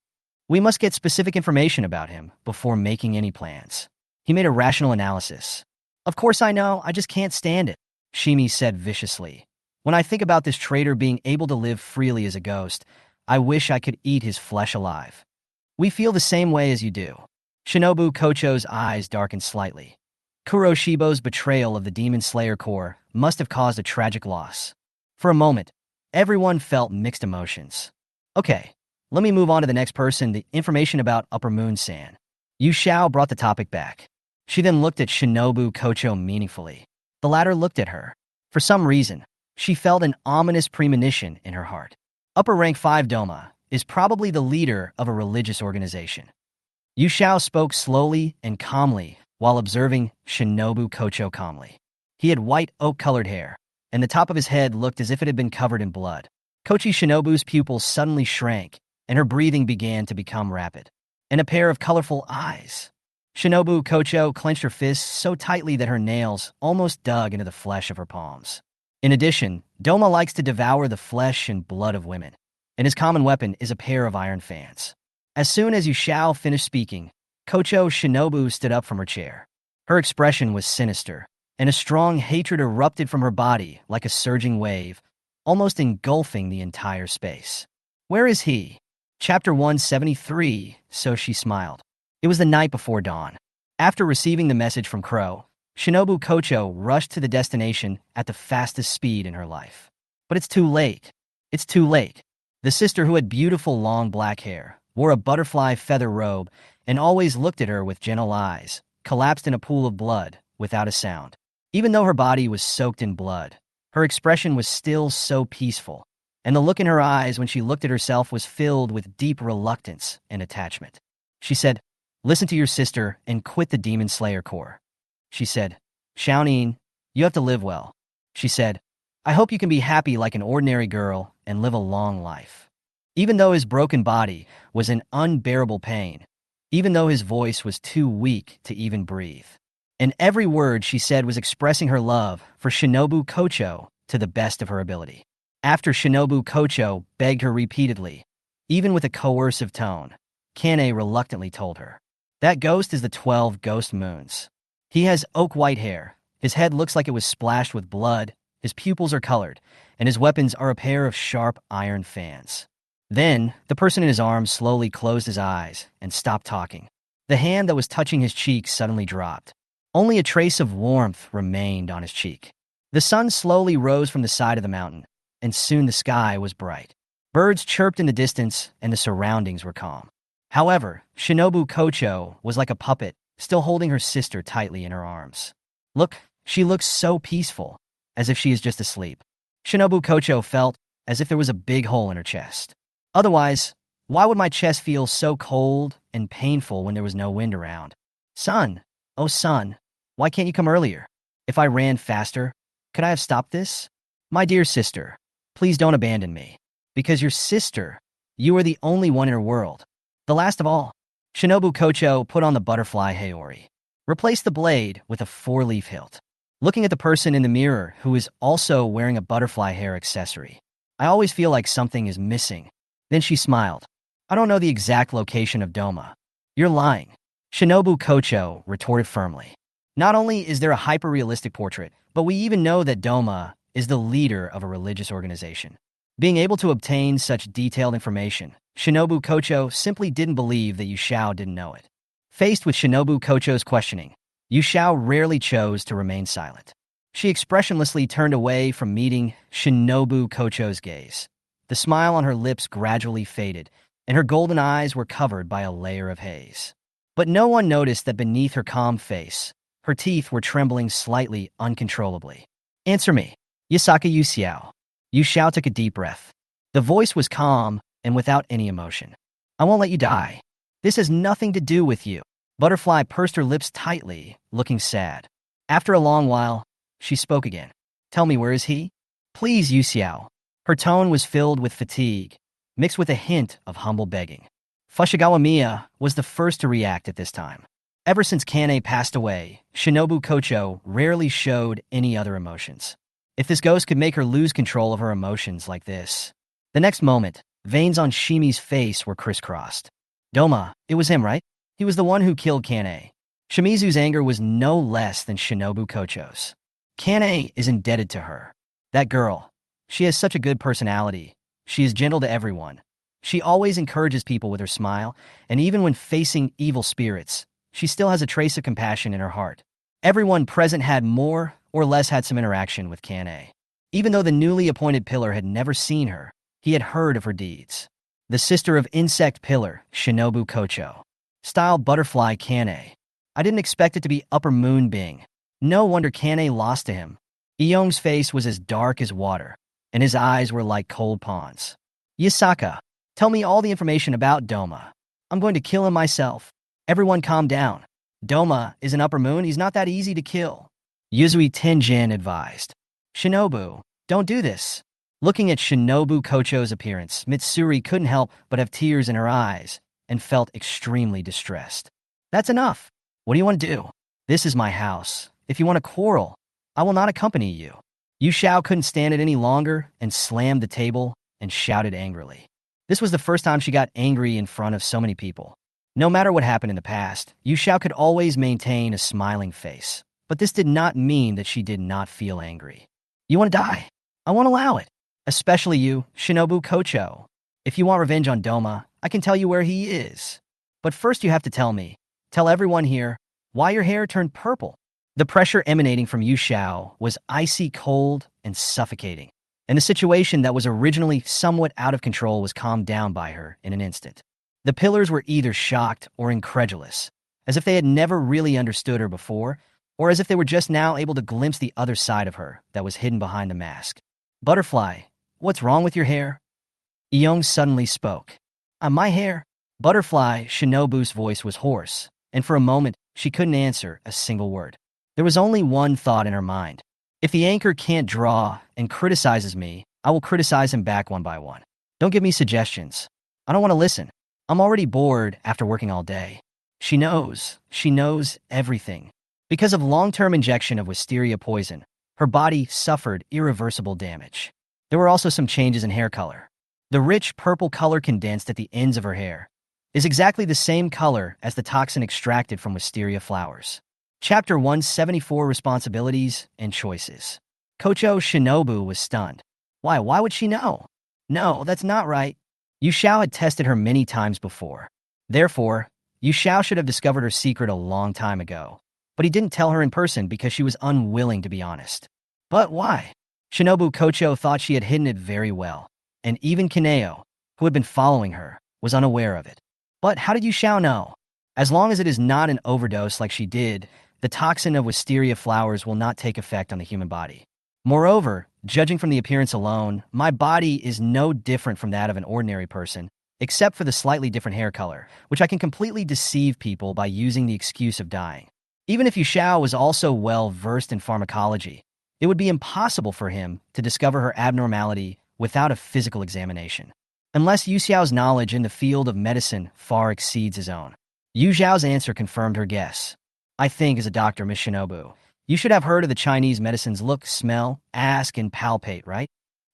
We must get specific information about him before making any plans. He made a rational analysis. Of course I know, I just can't stand it, Shimi said viciously. When I think about this traitor being able to live freely as a ghost, I wish I could eat his flesh alive. We feel the same way as you do. Shinobu Kocho's eyes darkened slightly. Kuroshibo's betrayal of the Demon Slayer Corps must have caused a tragic loss. For a moment, everyone felt mixed emotions. Okay, let me move on to the next person, the information about Upper Moon San. Yu Xiao brought the topic back. She then looked at Shinobu Kocho meaningfully. The latter looked at her. For some reason, she felt an ominous premonition in her heart. Upper Rank 5 Doma is probably the leader of a religious organization. Yu Xiao spoke slowly and calmly while observing Shinobu Kocho calmly. He had white oak-colored hair, and the top of his head looked as if it had been covered in blood. Kochi Shinobu's pupils suddenly shrank, and her breathing began to become rapid. And a pair of colorful eyes. Shinobu Kocho clenched her fists so tightly that her nails almost dug into the flesh of her palms. In addition, Doma likes to devour the flesh and blood of women, and his common weapon is a pair of iron fans. As soon as Yu Xiao finished speaking, Kocho Shinobu stood up from her chair. Her expression was sinister, and a strong hatred erupted from her body like a surging wave, almost engulfing the entire space. Where is he? Chapter 173, so she smiled. It was the night before dawn. After receiving the message from Crow, Shinobu Kocho rushed to the destination at the fastest speed in her life. But it's too late. It's too late. The sister who had beautiful long black hair, wore a butterfly feather robe, and always looked at her with gentle eyes, collapsed in a pool of blood without a sound. Even though her body was soaked in blood, her expression was still so peaceful, and the look in her eyes when she looked at herself was filled with deep reluctance and attachment. She said, "Listen to your sister and quit the Demon Slayer Corps." She said, "Xiaonin, you have to live well." She said, "I hope you can be happy like an ordinary girl and live a long life." Even though his broken body was in unbearable pain, even though his voice was too weak to even breathe. And every word she said was expressing her love for Shinobu Kocho to the best of her ability. After Shinobu Kocho begged her repeatedly, even with a coercive tone, Kane reluctantly told her, "That ghost is the 12 ghost moons. He has oak-white hair, his head looks like it was splashed with blood, his pupils are colored, and his weapons are a pair of sharp iron fans." Then, the person in his arms slowly closed his eyes and stopped talking. The hand that was touching his cheek suddenly dropped. Only a trace of warmth remained on his cheek. The sun slowly rose from the side of the mountain, and soon the sky was bright. Birds chirped in the distance, and the surroundings were calm. However, Shinobu Kocho was like a puppet, still holding her sister tightly in her arms. Look, she looks so peaceful, as if she is just asleep. Shinobu Kocho felt as if there was a big hole in her chest. Otherwise, why would my chest feel so cold and painful when there was no wind around? Son, oh son, why can't you come earlier? If I ran faster, could I have stopped this? My dear sister, please don't abandon me. Because your sister, you are the only one in her world. The last of all. Shinobu Kocho put on the butterfly Haori. Replace the blade with a 4-leaf hilt. Looking at the person in the mirror who is also wearing a butterfly hair accessory, I always feel like something is missing. Then she smiled. I don't know the exact location of Doma. You're lying. Shinobu Kocho retorted firmly. Not only is there a hyper-realistic portrait, but we even know that Doma is the leader of a religious organization. Being able to obtain such detailed information, Shinobu Kocho simply didn't believe that Yu Xiao didn't know it. Faced with Shinobu Kocho's questioning, Yu Xiao rarely chose to remain silent. She expressionlessly turned away from meeting Shinobu Kocho's gaze. The smile on her lips gradually faded, and her golden eyes were covered by a layer of haze. But no one noticed that beneath her calm face, her teeth were trembling slightly uncontrollably. Answer me, Yasaka Yu Xiao. Yu Xiao took a deep breath. The voice was calm and without any emotion. I won't let you die. This has nothing to do with you. Butterfly pursed her lips tightly, looking sad. After a long while, she spoke again. Tell me, where is he? Please, Yu Xiao. Her tone was filled with fatigue, mixed with a hint of humble begging. Fushigawara Miya was the first to react at this time. Ever since Kane passed away, Shinobu Kocho rarely showed any other emotions. If this ghost could make her lose control of her emotions like this. The next moment, veins on Shimi's face were crisscrossed. Doma, it was him, right? He was the one who killed Kane. Shimizu's anger was no less than Shinobu Kocho's. Kane is indebted to her. That girl, she has such a good personality. She is gentle to everyone. She always encourages people with her smile, and even when facing evil spirits, she still has a trace of compassion in her heart. Everyone present had more or less had some interaction with Kane. Even though the newly appointed pillar had never seen her, he had heard of her deeds. The sister of insect pillar, Shinobu Kocho. Style butterfly Kane. I didn't expect it to be upper moon being. No wonder Kane lost to him. Iyong's face was as dark as water, and his eyes were like cold ponds. Yasaka, tell me all the information about Doma. I'm going to kill him myself. Everyone calm down. Doma is an upper moon, he's not that easy to kill. Yuzui Tenjin advised. Shinobu, don't do this. Looking at Shinobu Kocho's appearance, Mitsuri couldn't help but have tears in her eyes and felt extremely distressed. That's enough. What do you want to do? This is my house. If you want to quarrel, I will not accompany you. Yu Xiao couldn't stand it any longer and slammed the table and shouted angrily. This was the first time she got angry in front of so many people. No matter what happened in the past, Yu Xiao could always maintain a smiling face. But this did not mean that she did not feel angry. You want to die? I won't allow it. Especially you, Shinobu Kocho. If you want revenge on Doma, I can tell you where he is. But first you have to tell everyone here, why your hair turned purple. The pressure emanating from Yu Xiao was icy cold and suffocating, and the situation that was originally somewhat out of control was calmed down by her in an instant. The pillars were either shocked or incredulous, as if they had never really understood her before, or as if they were just now able to glimpse the other side of her that was hidden behind the mask. Butterfly, what's wrong with your hair? Iyong suddenly spoke. My hair? Butterfly, Shinobu's voice was hoarse, and for a moment, she couldn't answer a single word. There was only one thought in her mind. If the anchor can't draw and criticizes me, I will criticize him back one by one. Don't give me suggestions. I don't want to listen. I'm already bored after working all day. She knows. She knows everything. Because of long-term injection of wisteria poison, her body suffered irreversible damage. There were also some changes in hair color. The rich purple color condensed at the ends of her hair is exactly the same color as the toxin extracted from wisteria flowers. Chapter 174: Responsibilities and Choices. Kocho Shinobu was stunned. Why would she know? No, that's not right. Yu Xiao had tested her many times before. Therefore, Yu Xiao should have discovered her secret a long time ago. But he didn't tell her in person because she was unwilling to be honest. But why? Shinobu Kocho thought she had hidden it very well, and even Kaneo, who had been following her, was unaware of it. But how did Yu Xiao know? As long as it is not an overdose like she did, the toxin of wisteria flowers will not take effect on the human body. Moreover, judging from the appearance alone, my body is no different from that of an ordinary person, except for the slightly different hair color, which I can completely deceive people by using the excuse of dying. Even if Yu Xiao was also well versed in pharmacology, it would be impossible for him to discover her abnormality without a physical examination. Unless Yu Xiao's knowledge in the field of medicine far exceeds his own. Yu Xiao's answer confirmed her guess. I think, as a doctor, Miss Shinobu, you should have heard of the Chinese medicines look, smell, ask, and palpate, right?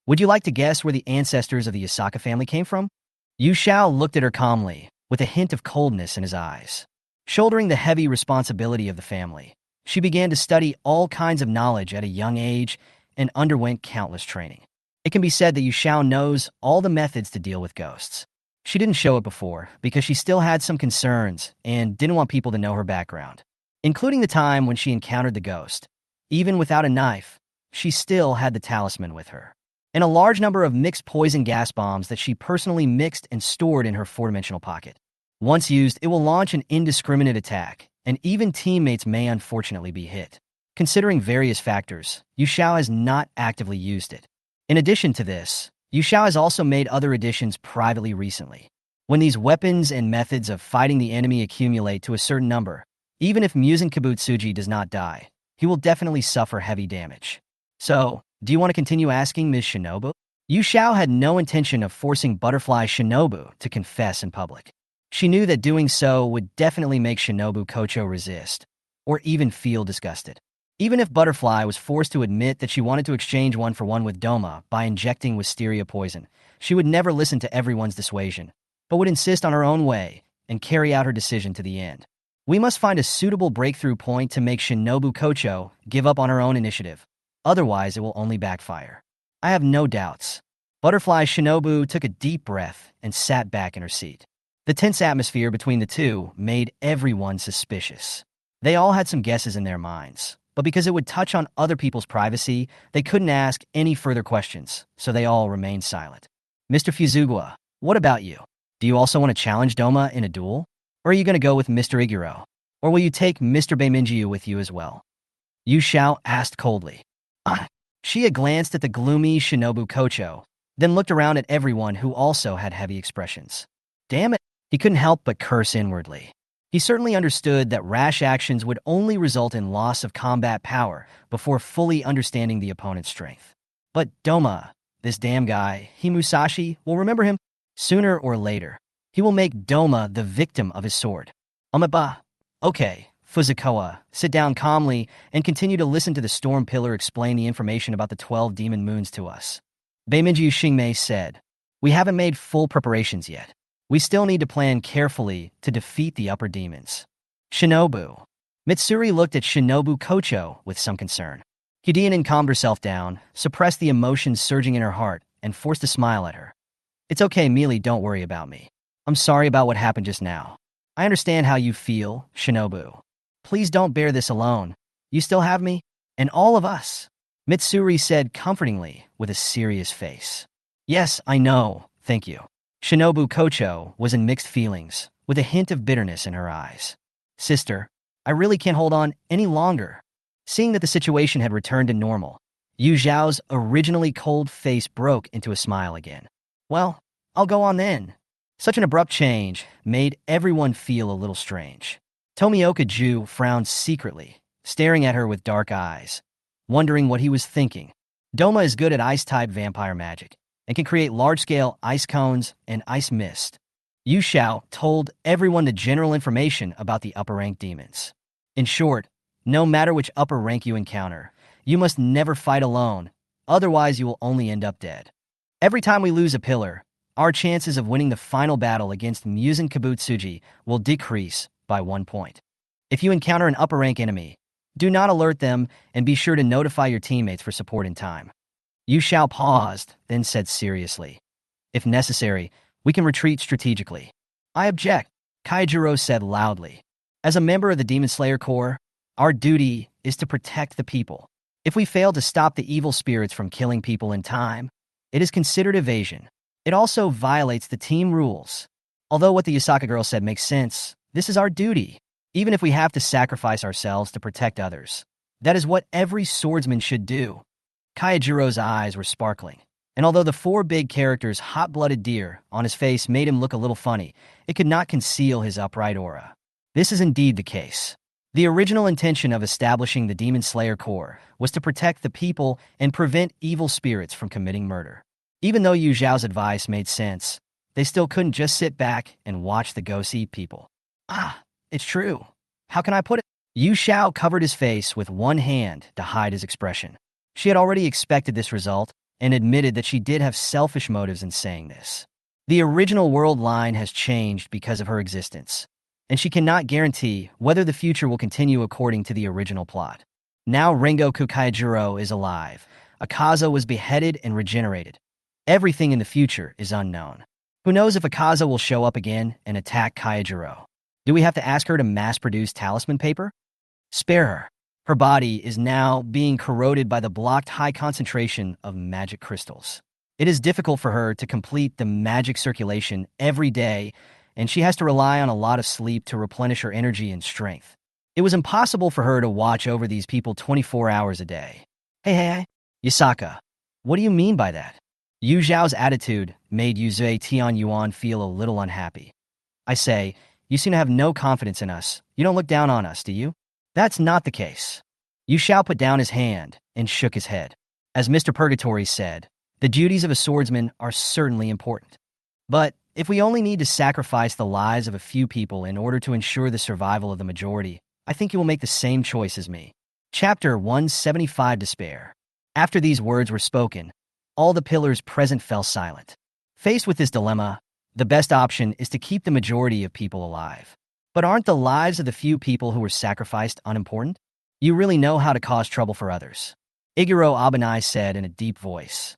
Would you like to guess where the ancestors of the Yasaka family came from? Yu Xiao looked at her calmly, with a hint of coldness in his eyes. Shouldering the heavy responsibility of the family, she began to study all kinds of knowledge at a young age and underwent countless training. It can be said that Yu Xiao knows all the methods to deal with ghosts. She didn't show it before because she still had some concerns and didn't want people to know her background, including the time when she encountered the ghost. Even without a knife, she still had the talisman with her, and a large number of mixed poison gas bombs that she personally mixed and stored in her four-dimensional pocket. Once used, it will launch an indiscriminate attack, and even teammates may unfortunately be hit. Considering various factors, Yu Xiao has not actively used it. In addition to this, Yu Xiao has also made other additions privately recently. When these weapons and methods of fighting the enemy accumulate to a certain number, even if Musen Kibutsuji does not die, he will definitely suffer heavy damage. So, do you want to continue asking Ms. Shinobu? Yu Xiao had no intention of forcing Butterfly Shinobu to confess in public. She knew that doing so would definitely make Shinobu Kocho resist, or even feel disgusted. Even if Butterfly was forced to admit that she wanted to exchange one for one with Doma by injecting wisteria poison, she would never listen to everyone's dissuasion, but would insist on her own way and carry out her decision to the end. We must find a suitable breakthrough point to make Shinobu Kocho give up on her own initiative. Otherwise, it will only backfire. I have no doubts. Butterfly Shinobu took a deep breath and sat back in her seat. The tense atmosphere between the two made everyone suspicious. They all had some guesses in their minds, but because it would touch on other people's privacy, they couldn't ask any further questions, so they all remained silent. Mr. Fuzugwa, what about you? Do you also want to challenge Doma in a duel? Or are you going to go with Mr. Iguro? Or will you take Mr. Beiminjiu with you as well? Yu Xiao asked coldly. She had glanced at the gloomy Shinobu Kocho, then looked around at everyone who also had heavy expressions. Damn it, he couldn't help but curse inwardly. He certainly understood that rash actions would only result in loss of combat power before fully understanding the opponent's strength. But Doma, this damn guy, Musashi, will remember him. Sooner or later, he will make Doma the victim of his sword. Okay, Fuzikoa, sit down calmly and continue to listen to the Storm Pillar explain the information about the 12 demon moons to us. Beiminju Xingmei said, we haven't made full preparations yet. We still need to plan carefully to defeat the upper demons. Shinobu. Mitsuri looked at Shinobu Kocho with some concern. Hidinen calmed herself down, suppressed the emotions surging in her heart, and forced a smile at her. It's okay, Mealy, don't worry about me. I'm sorry about what happened just now. I understand how you feel, Shinobu. Please don't bear this alone. You still have me? And all of us. Mitsuri said comfortingly with a serious face. Yes, I know, thank you. Shinobu Kocho was in mixed feelings, with a hint of bitterness in her eyes. Sister, I really can't hold on any longer. Seeing that the situation had returned to normal, Yu Zhao's originally cold face broke into a smile again. Well, I'll go on then. Such an abrupt change made everyone feel a little strange. Tomioka Ju frowned secretly, staring at her with dark eyes, wondering what he was thinking. Doma is good at ice-type vampire magic and can create large-scale ice cones and ice mist. Yu Xiao told everyone the general information about the upper-rank demons. In short, no matter which upper rank you encounter, you must never fight alone, otherwise you will only end up dead. Every time we lose a pillar, our chances of winning the final battle against Musen Kabutsuji will decrease by 1 point. If you encounter an upper-rank enemy, do not alert them and be sure to notify your teammates for support in time. Yu Xiao paused, then said seriously, "If necessary, we can retreat strategically." "I object," Kaijiro said loudly. "As a member of the Demon Slayer Corps, our duty is to protect the people. If we fail to stop the evil spirits from killing people in time, it is considered evasion. It also violates the team rules. Although what the Yasaka girl said makes sense, this is our duty, even if we have to sacrifice ourselves to protect others. That is what every swordsman should do." Kaijiro's eyes were sparkling, and although the 4 big characters' hot-blooded deer on his face made him look a little funny, it could not conceal his upright aura. This is indeed the case. The original intention of establishing the Demon Slayer Corps was to protect the people and prevent evil spirits from committing murder. Even though Yu Zhao's advice made sense, they still couldn't just sit back and watch the ghosts eat people. It's true. How can I put it? Yu Xiao covered his face with one hand to hide his expression. She had already expected this result and admitted that she did have selfish motives in saying this. The original world line has changed because of her existence, and she cannot guarantee whether the future will continue according to the original plot. Now Rengoku Kaijiro is alive. Akaza was beheaded and regenerated. Everything in the future is unknown. Who knows if Akaza will show up again and attack Kaijiro? Do we have to ask her to mass-produce talisman paper? Spare her. Her body is now being corroded by the blocked high concentration of magic crystals. It is difficult for her to complete the magic circulation every day, and she has to rely on a lot of sleep to replenish her energy and strength. It was impossible for her to watch over these people 24 hours a day. Hey, Yasaka, what do you mean by that? Yu Zhao's attitude made Yuzue Tianyuan feel a little unhappy. I say, you seem to have no confidence in us. You don't look down on us, do you? That's not the case. Yu Xiao put down his hand and shook his head. As Mr. Purgatory said, the duties of a swordsman are certainly important. But if we only need to sacrifice the lives of a few people in order to ensure the survival of the majority, I think you will make the same choice as me. Chapter 175 Despair. After these words were spoken, all the pillars present fell silent. Faced with this dilemma, the best option is to keep the majority of people alive. But aren't the lives of the few people who were sacrificed unimportant? You really know how to cause trouble for others. Iguro Abanai said in a deep voice.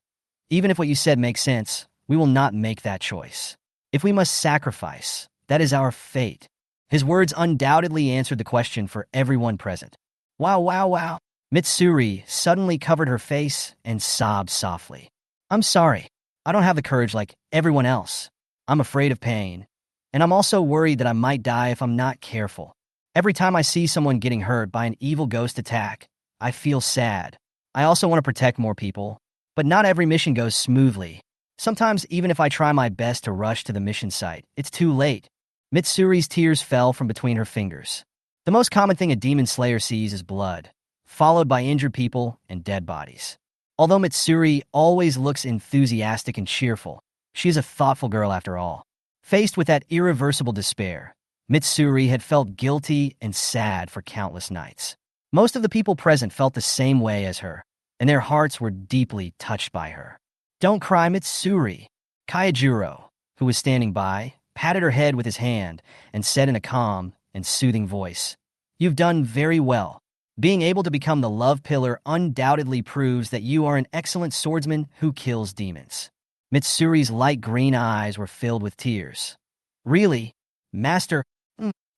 Even if what you said makes sense, we will not make that choice. If we must sacrifice, that is our fate. His words undoubtedly answered the question for everyone present. Wow. Mitsuri suddenly covered her face and sobbed softly. I'm sorry. I don't have the courage like everyone else. I'm afraid of pain. And I'm also worried that I might die if I'm not careful. Every time I see someone getting hurt by an evil ghost attack, I feel sad. I also want to protect more people, but not every mission goes smoothly. Sometimes even if I try my best to rush to the mission site, it's too late. Mitsuri's tears fell from between her fingers. The most common thing a demon slayer sees is blood, followed by injured people and dead bodies. Although Mitsuri always looks enthusiastic and cheerful, she is a thoughtful girl after all. Faced with that irreversible despair, Mitsuri had felt guilty and sad for countless nights. Most of the people present felt the same way as her, and their hearts were deeply touched by her. Don't cry, Mitsuri. Kaijiro, who was standing by, patted her head with his hand and said in a calm and soothing voice, You've done very well. Being able to become the love pillar undoubtedly proves that you are an excellent swordsman who kills demons. Mitsuri's light green eyes were filled with tears. Really? Master?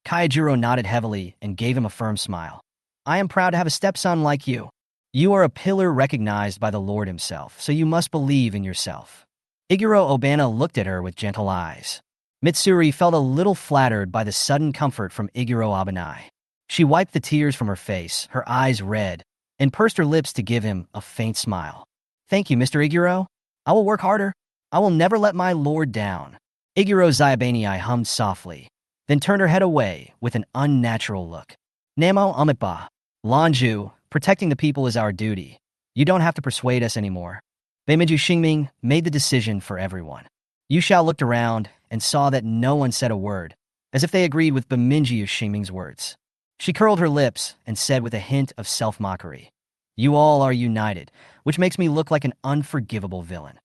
Kaijiro nodded heavily and gave him a firm smile. I am proud to have a stepson like you. You are a pillar recognized by the Lord himself, so you must believe in yourself. Iguro Obana looked at her with gentle eyes. Mitsuri felt a little flattered by the sudden comfort from Iguro Abanai. She wiped the tears from her face, her eyes red, and pursed her lips to give him a faint smile. Thank you, Mr. Iguro. I will work harder. I will never let my lord down. Iguro Zyabanii hummed softly, then turned her head away with an unnatural look. Namo Amitba. Lanju, protecting the people is our duty. You don't have to persuade us anymore. Beimiju Xingming made the decision for everyone. Yu Xiao looked around and saw that no one said a word, as if they agreed with Bemingyu Xingming's words. She curled her lips and said with a hint of self-mockery, "You all are united, which makes me look like an unforgivable villain."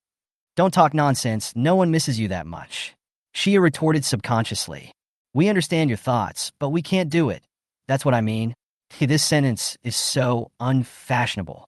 "Don't talk nonsense, no one misses you that much." Shia retorted subconsciously. "We understand your thoughts, but we can't do it. That's what I mean." This sentence is so unfashionable.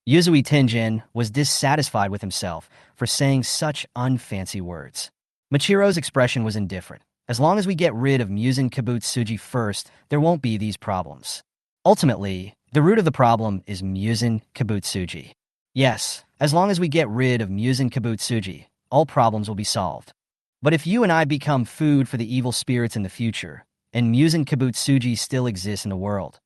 Yuzui Tenjin was dissatisfied with himself for saying such unfancy words. Michiro's expression was indifferent. As long as we get rid of Musen Kibutsuji first, there won't be these problems. Ultimately, the root of the problem is Musen Kibutsuji. Yes, as long as we get rid of Musen Kibutsuji, all problems will be solved. But if you and I become food for the evil spirits in the future, and Musen Kibutsuji still exists in the world,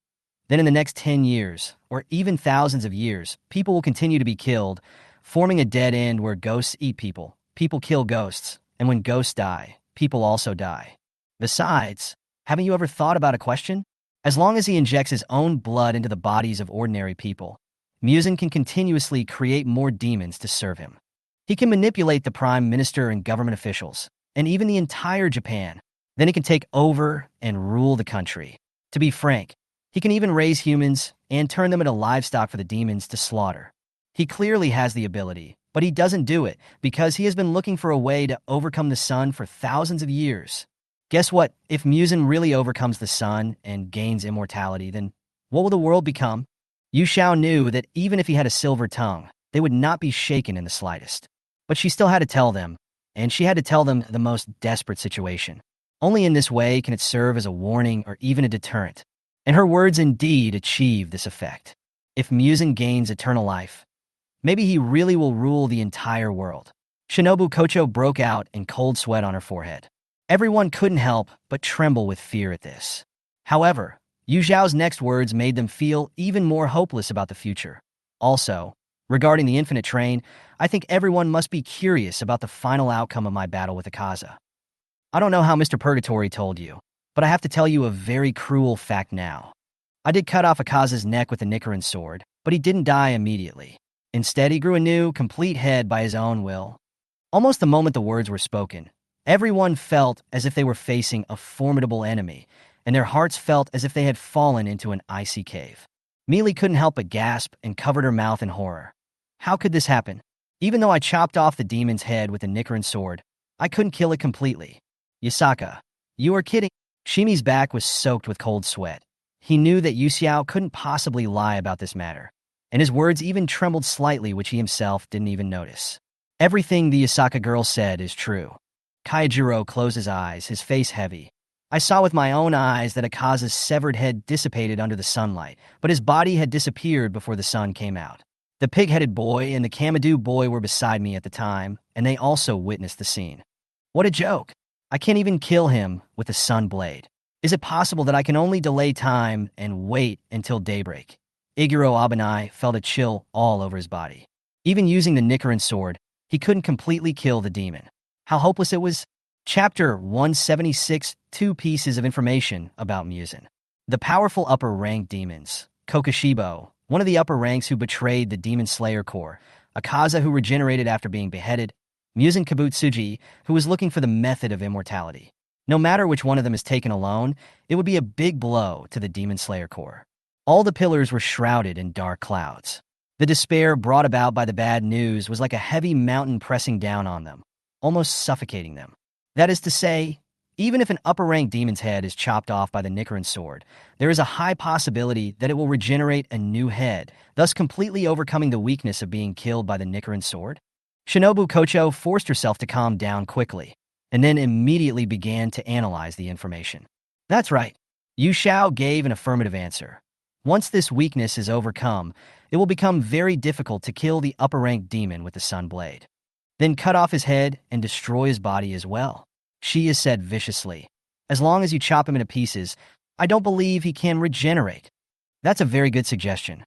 then in the next 10 years, or even thousands of years, people will continue to be killed, forming a dead end where ghosts eat people, people kill ghosts, and when ghosts die, people also die. Besides, haven't you ever thought about a question? As long as he injects his own blood into the bodies of ordinary people, Musen can continuously create more demons to serve him. He can manipulate the prime minister and government officials, and even the entire Japan. Then he can take over and rule the country. To be frank, he can even raise humans and turn them into livestock for the demons to slaughter. He clearly has the ability, but he doesn't do it because he has been looking for a way to overcome the sun for thousands of years. Guess what? If Musen really overcomes the sun and gains immortality, then what will the world become? Yu Xiao knew that even if he had a silver tongue, they would not be shaken in the slightest. But she still had to tell them, and she had to tell them the most desperate situation. Only in this way can it serve as a warning or even a deterrent. And her words indeed achieve this effect. If Musen gains eternal life, maybe he really will rule the entire world. Shinobu Kocho broke out in cold sweat on her forehead. Everyone couldn't help but tremble with fear at this. However, Yu Zhao's next words made them feel even more hopeless about the future. Also, regarding the infinite train, I think everyone must be curious about the final outcome of my battle with Akaza. I don't know how Mr. Purgatory told you, but I have to tell you a very cruel fact now. I did cut off Akaza's neck with a Nichiren sword, but he didn't die immediately. Instead, he grew a new, complete head by his own will. Almost the moment the words were spoken, everyone felt as if they were facing a formidable enemy, and their hearts felt as if they had fallen into an icy cave. Mealy couldn't help but gasp and covered her mouth in horror. How could this happen? Even though I chopped off the demon's head with a Nichiren sword, I couldn't kill it completely. Yasaka, you are kidding. Shimi's back was soaked with cold sweat. He knew that Yu Xiao couldn't possibly lie about this matter, and his words even trembled slightly, which he himself didn't even notice. Everything the Yasaka girl said is true. Kaijiro closed his eyes, his face heavy. I saw with my own eyes that Akaza's severed head dissipated under the sunlight, but his body had disappeared before the sun came out. The pig-headed boy and the Kamadu boy were beside me at the time, and they also witnessed the scene. What a joke! I can't even kill him with a sun blade. Is it possible that I can only delay time and wait until daybreak? Iguro Abanai felt a chill all over his body. Even using the Nichiren sword, he couldn't completely kill the demon. How hopeless it was? Chapter 176, 2 pieces of information about Musen. The powerful upper-rank demons. Kokoshibo, one of the upper ranks who betrayed the Demon Slayer Corps. Akaza, who regenerated after being beheaded. Musen Kibutsuji, who was looking for the method of immortality. No matter which one of them is taken alone, it would be a big blow to the Demon Slayer Corps. All the pillars were shrouded in dark clouds. The despair brought about by the bad news was like a heavy mountain pressing down on them, almost suffocating them. That is to say, even if an upper-rank demon's head is chopped off by the Nichiren sword, there is a high possibility that it will regenerate a new head, thus completely overcoming the weakness of being killed by the Nichiren sword. Shinobu Kocho forced herself to calm down quickly, and then immediately began to analyze the information. That's right. Yu Xiao gave an affirmative answer. Once this weakness is overcome, it will become very difficult to kill the upper-rank demon with the sun blade. Then cut off his head and destroy his body as well. She said viciously, as long as you chop him into pieces, I don't believe he can regenerate. That's a very good suggestion.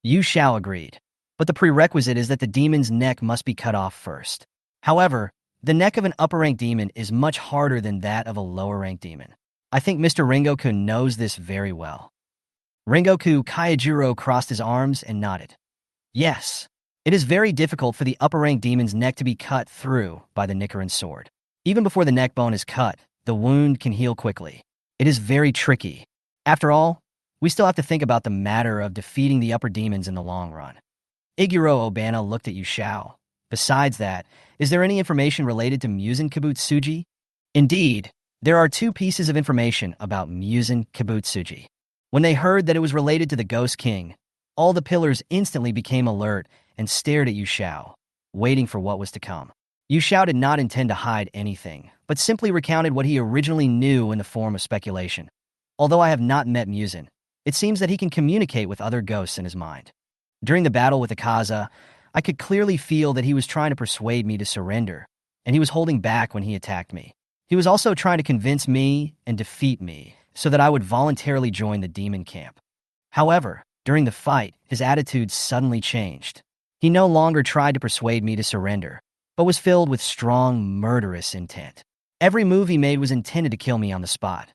Yu Xiao agreed, but the prerequisite is that the demon's neck must be cut off first. However, the neck of an upper-rank demon is much harder than that of a lower-rank demon. I think Mr. Rengoku knows this very well. Rengoku Kaijiro crossed his arms and nodded. Yes, it is very difficult for the upper-rank demon's neck to be cut through by the Nichiren sword. Even before the neck bone is cut, the wound can heal quickly. It is very tricky. After all, we still have to think about the matter of defeating the upper demons in the long run. Iguro Obana looked at Yushao. Besides that, is there any information related to Muzan Kibutsuji? Indeed, there are two pieces of information about Muzan Kibutsuji. When they heard that it was related to the Ghost King, all the pillars instantly became alert and stared at Yushao, waiting for what was to come. Yushao did not intend to hide anything, but simply recounted what he originally knew in the form of speculation. Although I have not met Muzan, it seems that he can communicate with other ghosts in his mind. During the battle with Akaza, I could clearly feel that he was trying to persuade me to surrender, and he was holding back when he attacked me. He was also trying to convince me and defeat me so that I would voluntarily join the demon camp. However, during the fight, his attitude suddenly changed. He no longer tried to persuade me to surrender, but was filled with strong, murderous intent. Every move he made was intended to kill me on the spot.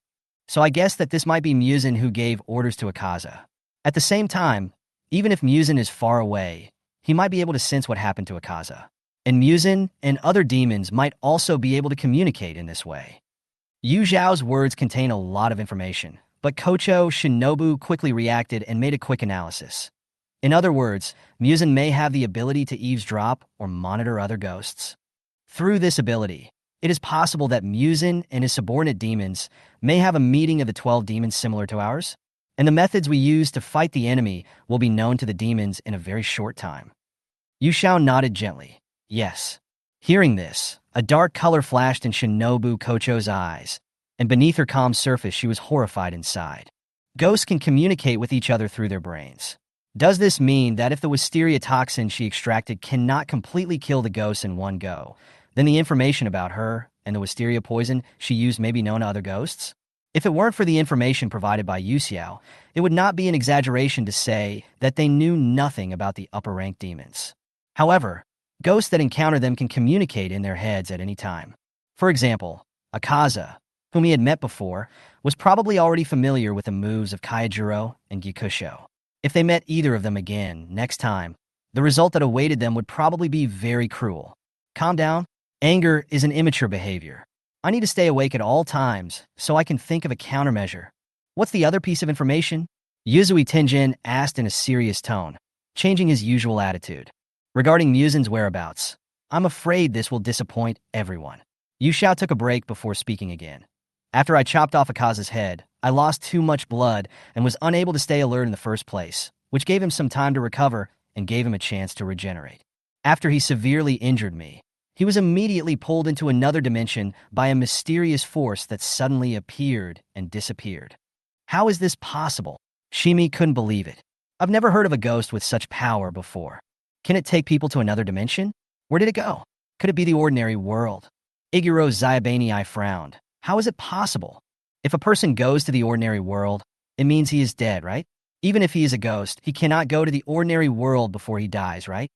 So I guess that this might be Muzan who gave orders to Akaza. At the same time, even if Muzan is far away, he might be able to sense what happened to Akaza. And Muzan and other demons might also be able to communicate in this way. Yu Zhao's words contain a lot of information, but Kocho Shinobu quickly reacted and made a quick analysis. In other words, Muzan may have the ability to eavesdrop or monitor other ghosts. Through this ability, it is possible that Muzan and his subordinate demons may have a meeting of the 12 demons similar to ours, and the methods we use to fight the enemy will be known to the demons in a very short time. Yu Zhao nodded gently. Yes. Hearing this, a dark color flashed in Shinobu Kocho's eyes, and beneath her calm surface she was horrified inside. Ghosts can communicate with each other through their brains. Does this mean that if the wisteria toxin she extracted cannot completely kill the ghosts in one go, then the information about her and the wisteria poison she used may be known to other ghosts? If it weren't for the information provided by Yu Xiao, it would not be an exaggeration to say that they knew nothing about the upper-ranked demons. However, ghosts that encounter them can communicate in their heads at any time. For example, Akaza, whom he had met before, was probably already familiar with the moves of Kaijuro and Gikusho. If they met either of them again next time, the result that awaited them would probably be very cruel. Calm down. Anger is an immature behavior. I need to stay awake at all times so I can think of a countermeasure. What's the other piece of information? Yuzui Tenjin asked in a serious tone, changing his usual attitude. Regarding Muzan's whereabouts, I'm afraid this will disappoint everyone. Yu Xiao took a break before speaking again. After I chopped off Akaza's head, I lost too much blood and was unable to stay alert in the first place, which gave him some time to recover and gave him a chance to regenerate. After he severely injured me, he was immediately pulled into another dimension by a mysterious force that suddenly appeared and disappeared. How is this possible? Shimi couldn't believe it. I've never heard of a ghost with such power before. Can it take people to another dimension? Where did it go? Could it be the ordinary world? Iguro Zyabani frowned. How is it possible? If a person goes to the ordinary world, it means he is dead, right? Even if he is a ghost, he cannot go to the ordinary world before he dies, right?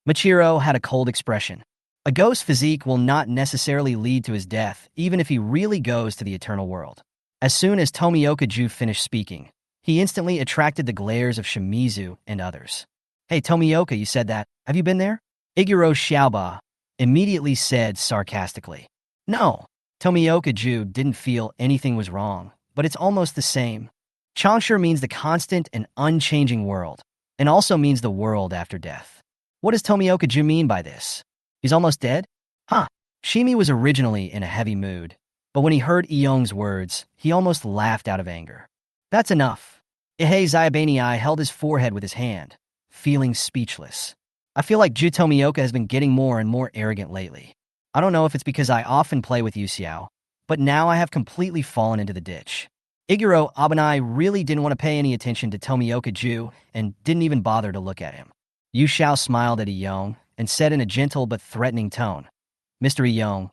Machiro had a cold expression. A ghost's physique will not necessarily lead to his death, even if he really goes to the eternal world. As soon as Tomioka-ju finished speaking, he instantly attracted the glares of Shimizu and others. Hey, Tomioka, you said that. Have you been there? Iguro Xiaoba immediately said sarcastically. No, Tomioka-ju didn't feel anything was wrong, but it's almost the same. Changsha means the constant and unchanging world, and also means the world after death. What does Tomioka-ju mean by this? He's almost dead? Huh. Shimi was originally in a heavy mood, but when he heard Iyong's words, he almost laughed out of anger. That's enough. Ihei Zyabani held his forehead with his hand, feeling speechless. I feel like Ju Tomioka has been getting more and more arrogant lately. I don't know if it's because I often play with Yu Xiao, but now I have completely fallen into the ditch. Iguro Abanai really didn't want to pay any attention to Tomioka-ju and didn't even bother to look at him. Yu Xiao smiled at Iyong and said in a gentle but threatening tone, Mr. Iyong,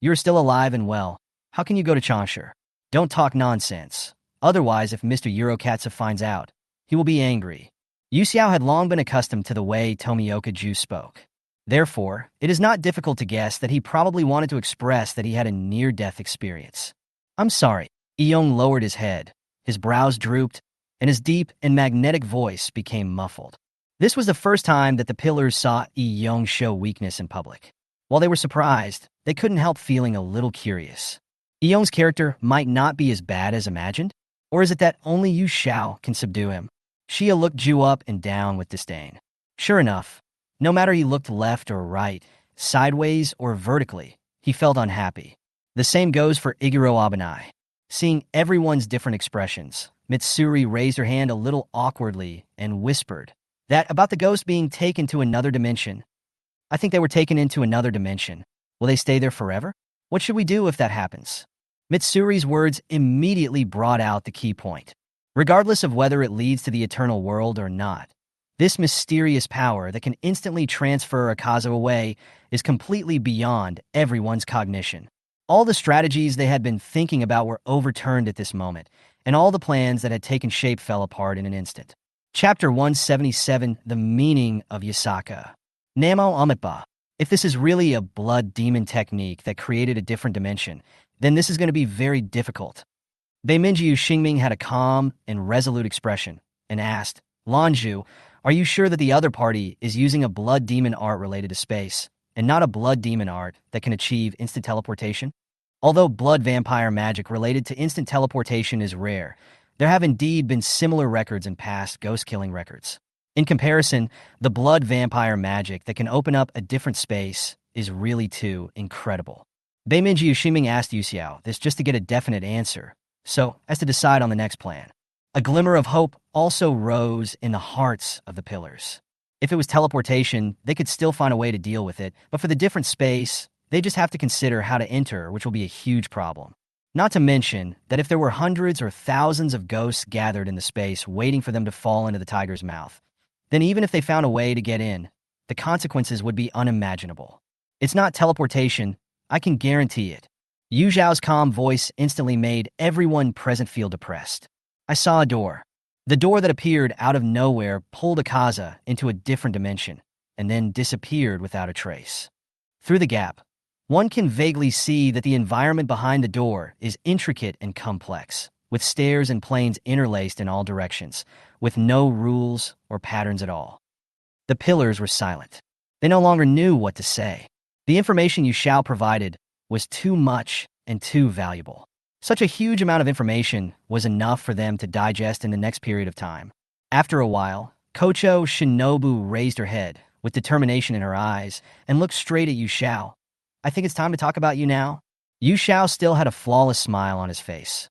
you're still alive and well. How can you go to Changsha? Don't talk nonsense. Otherwise, if Mr. Urokatsu finds out, he will be angry. Yu Xiao had long been accustomed to the way Tomioka-ju spoke. Therefore, it is not difficult to guess that he probably wanted to express that he had a near-death experience. I'm sorry. Iyong lowered his head, his brows drooped, and his deep and magnetic voice became muffled. This was the first time that the pillars saw Iyong show weakness in public. While they were surprised, they couldn't help feeling a little curious. Eong's character might not be as bad as imagined, or is it that only Yu Xiao can subdue him? Xia looked Ju up and down with disdain. Sure enough, no matter he looked left or right, sideways or vertically, he felt unhappy. The same goes for Iguro Abanai. Seeing everyone's different expressions, Mitsuri raised her hand a little awkwardly and whispered that about the ghost being taken to another dimension. I think they were taken into another dimension. Will they stay there forever? What should we do if that happens? Mitsuri's words immediately brought out the key point. Regardless of whether it leads to the eternal world or not, this mysterious power that can instantly transfer a Kazu away is completely beyond everyone's cognition. All the strategies they had been thinking about were overturned at this moment, and all the plans that had taken shape fell apart in an instant. Chapter 177, The Meaning of Yasaka. Namo Amitba. If this is really a blood demon technique that created a different dimension, then this is going to be very difficult. Beiminjiu Xingming had a calm and resolute expression and asked, Lanju, are you sure that the other party is using a blood demon art related to space, and not a blood demon art that can achieve instant teleportation? Although blood vampire magic related to instant teleportation is rare, there have indeed been similar records in past ghost-killing records. In comparison, the blood vampire magic that can open up a different space is really too incredible. Beiminjiu Xingming asked Yu Xiao this just to get a definite answer, so as to decide on the next plan. A glimmer of hope also rose in the hearts of the pillars. If it was teleportation, they could still find a way to deal with it, but for the different space, they just have to consider how to enter, which will be a huge problem. Not to mention that if there were hundreds or thousands of ghosts gathered in the space waiting for them to fall into the tiger's mouth, then even if they found a way to get in, the consequences would be unimaginable. It's not teleportation, I can guarantee it. Yu Zhao's calm voice instantly made everyone present feel depressed. I saw a door. The door that appeared out of nowhere pulled Akaza into a different dimension, and then disappeared without a trace. Through the gap, one can vaguely see that the environment behind the door is intricate and complex, with stairs and planes interlaced in all directions, with no rules or patterns at all. The pillars were silent. They no longer knew what to say. The information Yu Xiao provided was too much and too valuable. Such a huge amount of information was enough for them to digest in the next period of time. After a while, Kocho Shinobu raised her head, with determination in her eyes, and looked straight at Yu Xiao. I think it's time to talk about you now. Yu Xiao still had a flawless smile on his face.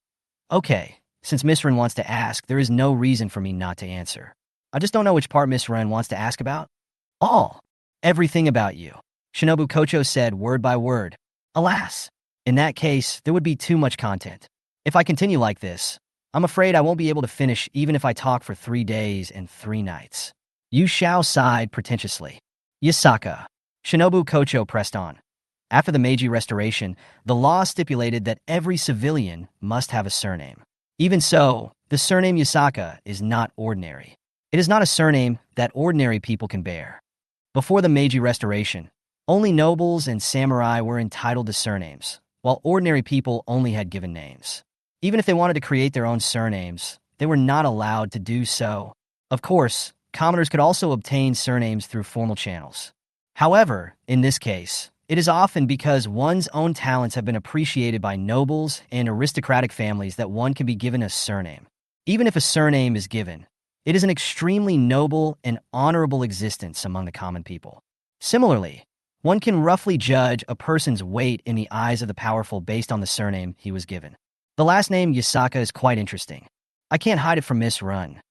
Okay, since Miss Ren wants to ask, there is no reason for me not to answer. I just don't know which part Miss Ren wants to ask about. All. Everything about you. Shinobu Kocho said word by word. Alas. In that case, there would be too much content. If I continue like this, I'm afraid I won't be able to finish even if I talk for 3 days and 3 nights. Yu Xiao sighed pretentiously. Yasaka. Shinobu Kocho pressed on. After the Meiji Restoration, the law stipulated that every civilian must have a surname. Even so, the surname Yasaka is not ordinary. It is not a surname that ordinary people can bear. Before the Meiji Restoration, only nobles and samurai were entitled to surnames, while ordinary people only had given names. Even if they wanted to create their own surnames, they were not allowed to do so. Of course, commoners could also obtain surnames through formal channels. However, in this case, it is often because one's own talents have been appreciated by nobles and aristocratic families that one can be given a surname. Even if a surname is given, it is an extremely noble and honorable existence among the common people. Similarly, one can roughly judge a person's weight in the eyes of the powerful based on the surname he was given. The last name Yasaka is quite interesting. I can't hide it from Miss Run.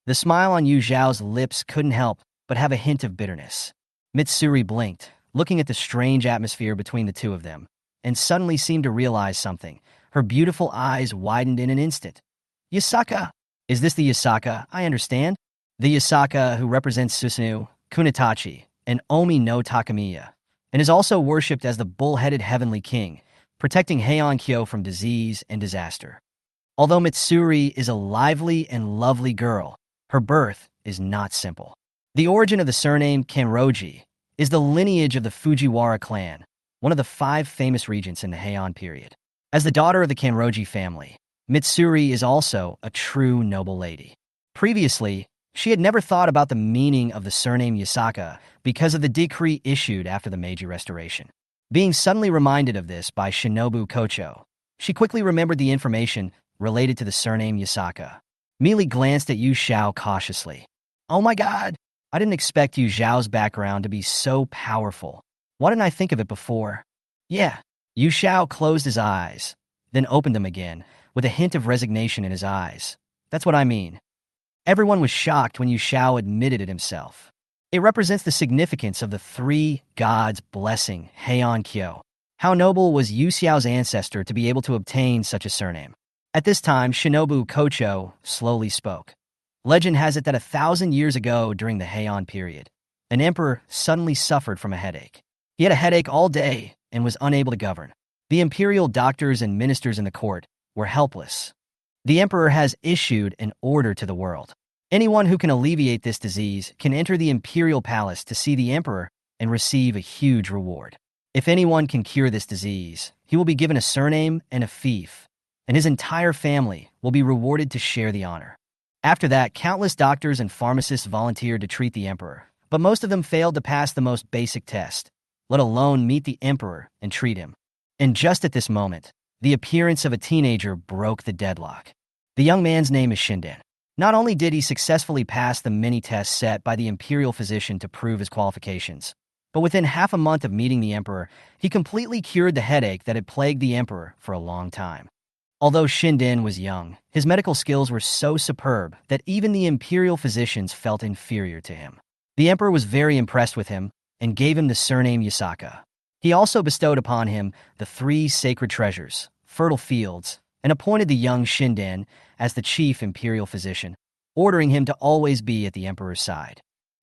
The smile on Yu Zhao's lips couldn't help but have a hint of bitterness. Mitsuri blinked, looking at the strange atmosphere between the two of them, and suddenly seemed to realize something. Her beautiful eyes widened in an instant. Yasaka! Is this the Yasaka I understand? The Yasaka who represents Susanoo, Kunitachi, and Omi no Takamiya, and is also worshipped as the bull-headed heavenly king, protecting Heian-kyo from disease and disaster. Although Mitsuri is a lively and lovely girl, her birth is not simple. The origin of the surname Kanroji is the lineage of the Fujiwara clan, one of the 5 famous regents in the Heian period. As the daughter of the Kanroji family, Mitsuri is also a true noble lady. Previously, She had never thought about the meaning of the surname Yasaka because of the decree issued after the Meiji Restoration. Being suddenly reminded of this by Shinobu Kocho, she quickly remembered the information related to the surname Yasaka. Mealy glanced at Yu Xiao cautiously. Oh my god! I didn't expect Yu Xiao's background to be so powerful. Why didn't I think of it before? Yeah. Yu Xiao closed his eyes, then opened them again, with a hint of resignation in his eyes. That's what I mean. Everyone was shocked when Yu Xiao admitted it himself. It represents the significance of the three gods' blessing, Heian Kyo. How noble was Yu Xiao's ancestor to be able to obtain such a surname. At this time, Shinobu Kocho slowly spoke. Legend has it that 1,000 years ago during the Heian period, an emperor suddenly suffered from a headache. He had a headache all day and was unable to govern. The imperial doctors and ministers in the court were helpless. The emperor has issued an order to the world. Anyone who can alleviate this disease can enter the imperial palace to see the emperor and receive a huge reward. If anyone can cure this disease, he will be given a surname and a fief, and his entire family will be rewarded to share the honor. After that, countless doctors and pharmacists volunteered to treat the emperor, but most of them failed to pass the most basic test, let alone meet the emperor and treat him. And just at this moment, the appearance of a teenager broke the deadlock. The young man's name is Shinden. Not only did he successfully pass the many tests set by the imperial physician to prove his qualifications, but within half a month of meeting the emperor, he completely cured the headache that had plagued the emperor for a long time. Although Shinden was young, his medical skills were so superb that even the imperial physicians felt inferior to him. The emperor was very impressed with him and gave him the surname Yasaka. He also bestowed upon him the three sacred treasures, fertile fields, and appointed the young Shinden as the chief imperial physician, ordering him to always be at the emperor's side.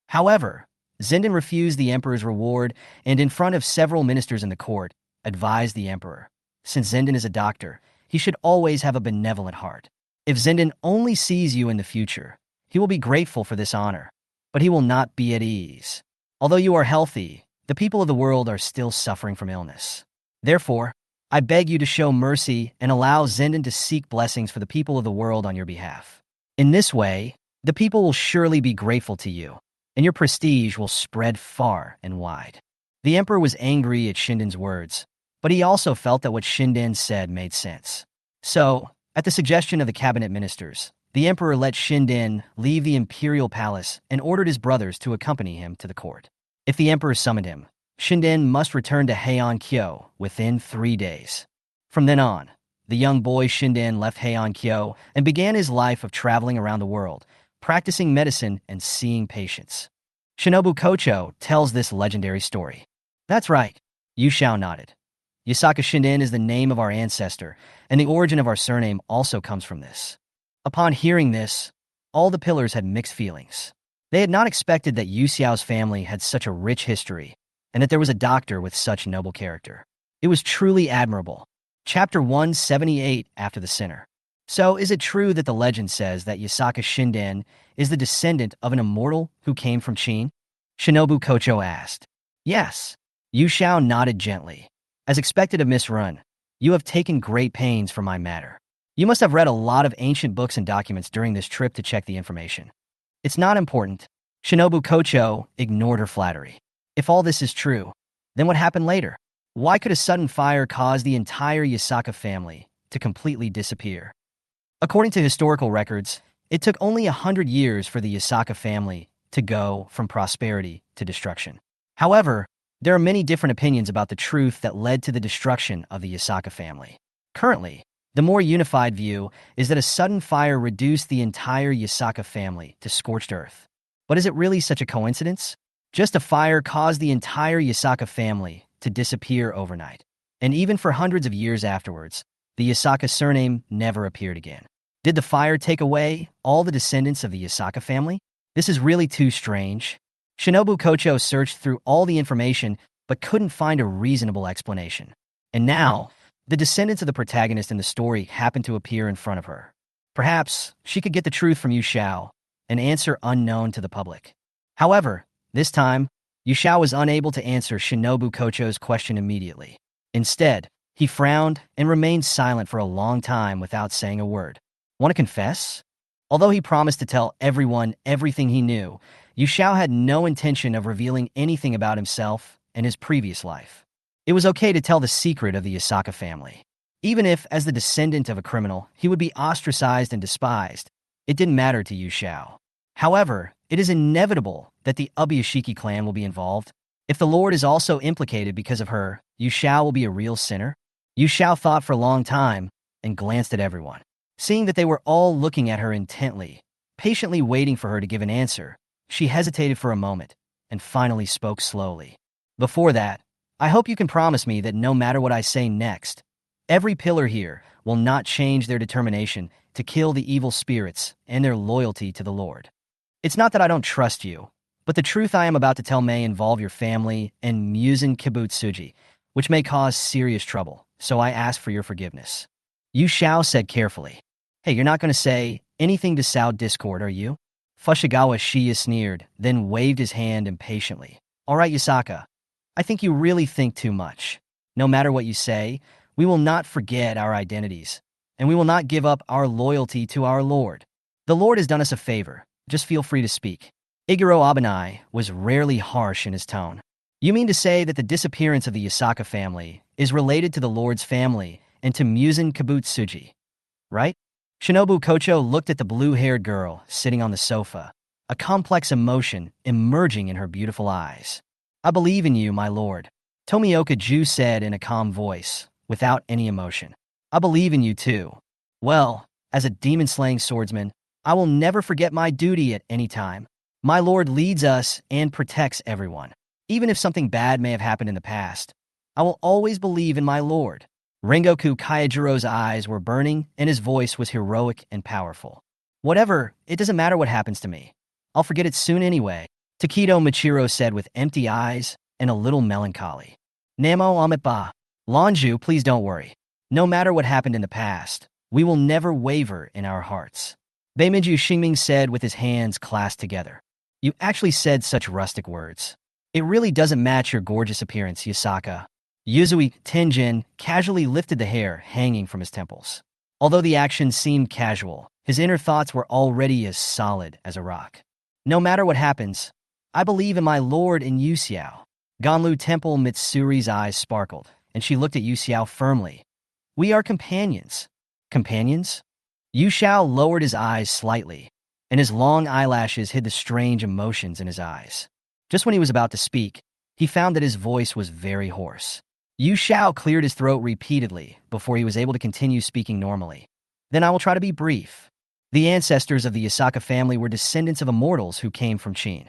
However, Zenden refused the emperor's reward and in front of several ministers in the court, advised the emperor, since Zenden is a doctor, he should always have a benevolent heart. If Zenden only sees you in the future, he will be grateful for this honor, but he will not be at ease. Although you are healthy, the people of the world are still suffering from illness. Therefore, I beg you to show mercy and allow Zenden to seek blessings for the people of the world on your behalf. In this way, the people will surely be grateful to you, and your prestige will spread far and wide. The emperor was angry at Shinden's words, but he also felt that what Shinden said made sense. So, at the suggestion of the cabinet ministers, the emperor let Shinden leave the imperial palace and ordered his brothers to accompany him to the court. If the emperor summoned him, Shinden must return to Heian Kyo within 3 days. From then on, the young boy Shinden left Heian Kyo and began his life of traveling around the world, practicing medicine and seeing patients. Shinobu Kocho tells this legendary story. That's right, Yu Xiao nodded. Yasaka Shinden is the name of our ancestor, and the origin of our surname also comes from this. Upon hearing this, all the pillars had mixed feelings. They had not expected that Yu Xiao's family had such a rich history, and that there was a doctor with such noble character. It was truly admirable. Chapter 178 After the Sinner. So, is it true that the legend says that Yasaka Shinden is the descendant of an immortal who came from Qin? Shinobu Kocho asked. Yes. Yu Xiao nodded gently. As expected of Miss Run, you have taken great pains for my matter. You must have read a lot of ancient books and documents during this trip to check the information. It's not important. Shinobu Kocho ignored her flattery. If all this is true, then what happened later? Why could a sudden fire cause the entire Yasaka family to completely disappear? According to historical records, it took only 100 years for the Yasaka family to go from prosperity to destruction. However, there are many different opinions about the truth that led to the destruction of the Yasaka family. Currently, the more unified view is that a sudden fire reduced the entire Yasaka family to scorched earth. But is it really such a coincidence? Just a fire caused the entire Yasaka family to disappear overnight. And even for hundreds of years afterwards, the Yasaka surname never appeared again. Did the fire take away all the descendants of the Yasaka family? This is really too strange. Shinobu Kocho searched through all the information but couldn't find a reasonable explanation. And now, the descendants of the protagonist in the story happened to appear in front of her. Perhaps she could get the truth from Yu Xiao, an answer unknown to the public. However, this time, Yu Xiao was unable to answer Shinobu Kocho's question immediately. Instead, he frowned and remained silent for a long time without saying a word. Want to confess? Although he promised to tell everyone everything he knew, Yu Xiao had no intention of revealing anything about himself and his previous life. It was okay to tell the secret of the Yasaka family. Even if, as the descendant of a criminal, he would be ostracized and despised, it didn't matter to Yu Xiao. However, it is inevitable that the Ubuyashiki clan will be involved. If the Lord is also implicated because of her, Yu Xiao will be a real sinner? Yu Xiao thought for a long time and glanced at everyone. Seeing that they were all looking at her intently, patiently waiting for her to give an answer, she hesitated for a moment and finally spoke slowly. Before that, I hope you can promise me that no matter what I say next, every pillar here will not change their determination to kill the evil spirits and their loyalty to the Lord. It's not that I don't trust you, but the truth I am about to tell may involve your family and Muzan Kibutsuji, which may cause serious trouble, so I ask for your forgiveness. Yu Xiao said carefully. Hey, you're not going to say anything to sow discord, are you? Fushigawara Shiya sneered, then waved his hand impatiently. All right, Yasaka. I think you really think too much. No matter what you say, we will not forget our identities, and we will not give up our loyalty to our Lord. The Lord has done us a favor. Just feel free to speak. Iguro Abanai was rarely harsh in his tone. You mean to say that the disappearance of the Yasaka family is related to the Lord's family and to Muzan Kibutsuji, right? Shinobu Kocho looked at the blue-haired girl sitting on the sofa, a complex emotion emerging in her beautiful eyes. I believe in you, my lord, Tomioka Ju said in a calm voice, without any emotion. I believe in you too. Well, as a demon-slaying swordsman, I will never forget my duty at any time. My lord leads us and protects everyone. Even if something bad may have happened in the past, I will always believe in my lord. Rengoku Kaijuro's eyes were burning and his voice was heroic and powerful. Whatever, it doesn't matter what happens to me. I'll forget it soon anyway, Takedo Michiro said with empty eyes and a little melancholy. Namo Amitba. Lanju, please don't worry. No matter what happened in the past, we will never waver in our hearts. Beimiju Xingming said with his hands clasped together. You actually said such rustic words. It really doesn't match your gorgeous appearance, Yasaka. Yuzui Tenjin casually lifted the hair hanging from his temples. Although the action seemed casual, his inner thoughts were already as solid as a rock. No matter what happens, I believe in my lord in Yu Xiao. Ganlu Temple Mitsuri's eyes sparkled, and she looked at Yu Xiao firmly. We are companions. Companions? Yu Xiao lowered his eyes slightly, and his long eyelashes hid the strange emotions in his eyes. Just when he was about to speak, he found that his voice was very hoarse. Yu Xiao cleared his throat repeatedly before he was able to continue speaking normally. Then I will try to be brief. The ancestors of the Yasaka family were descendants of immortals who came from Qin.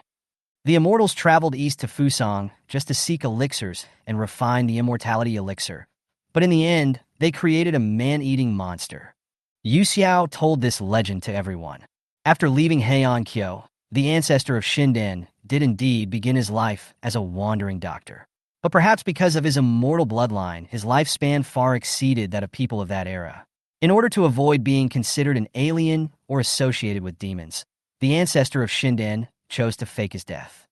The immortals traveled east to Fusang just to seek elixirs and refine the immortality elixir. But in the end, they created a man-eating monster. Yu Xiao told this legend to everyone. After leaving Heian-kyo, the ancestor of Shinden did indeed begin his life as a wandering doctor. But perhaps because of his immortal bloodline, his lifespan far exceeded that of people of that era. In order to avoid being considered an alien or associated with demons, the ancestor of Shinden chose to fake his death.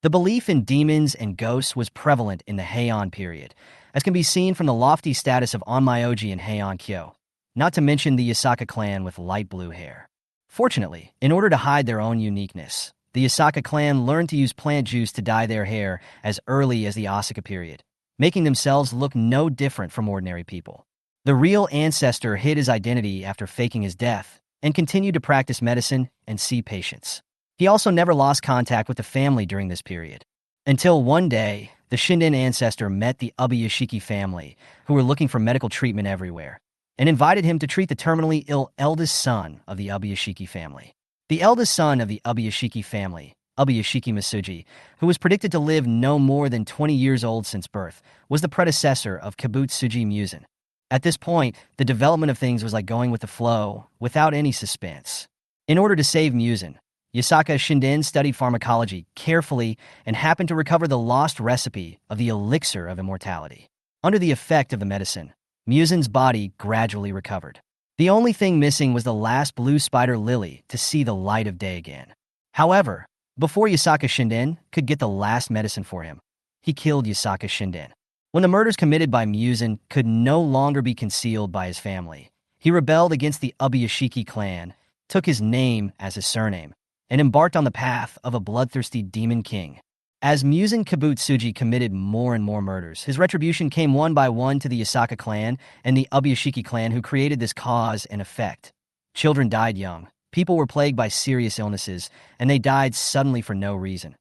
The belief in demons and ghosts was prevalent in the Heian period, as can be seen from the lofty status of Onmyoji and Heian-kyo, not to mention the Yasaka clan with light blue hair. Fortunately, in order to hide their own uniqueness, the Yasaka clan learned to use plant juice to dye their hair as early as the Asuka period, making themselves look no different from ordinary people. The real ancestor hid his identity after faking his death and continued to practice medicine and see patients. He also never lost contact with the family during this period. Until one day, the Shinden ancestor met the Ubuyashiki family, who were looking for medical treatment everywhere, and invited him to treat the terminally ill eldest son of the Ubuyashiki family. The eldest son of the Ubuyashiki family, Ubuyashiki Masuji, who was predicted to live no more than 20 years old since birth, was the predecessor of Kibutsuji Muzan. At this point, the development of things was like going with the flow, without any suspense. In order to save Muzan, Yasaka Shinden studied pharmacology carefully and happened to recover the lost recipe of the elixir of immortality. Under the effect of the medicine, Muzan's body gradually recovered. The only thing missing was the last blue spider lily to see the light of day again. However, before Yasaka Shinden could get the last medicine for him, he killed Yasaka Shinden. When the murders committed by Muzan could no longer be concealed by his family, he rebelled against the Ubuyashiki clan, took his name as his surname, and embarked on the path of a bloodthirsty demon king. As Muzan Kibutsuji committed more and more murders, his retribution came one by one to the Yasaka clan and the Ubuyashiki clan who created this cause and effect. Children died young, people were plagued by serious illnesses, and they died suddenly for no reason.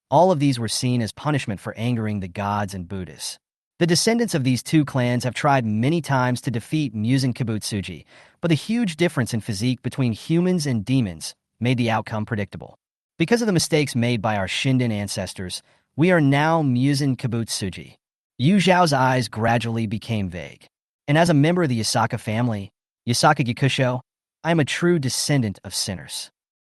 All of these were seen as punishment for angering the gods and Buddhists. The descendants of these two clans have tried many times to defeat Muzan Kibutsuji, but the huge difference in physique between humans and demons made the outcome predictable. Because of the mistakes made by our Shinden ancestors, we are now Muzan Kibutsuji. Yu Zhao's eyes gradually became vague. And as a member of the Yasaka family, Yasaka Gikusho, I am a true descendant of sinners.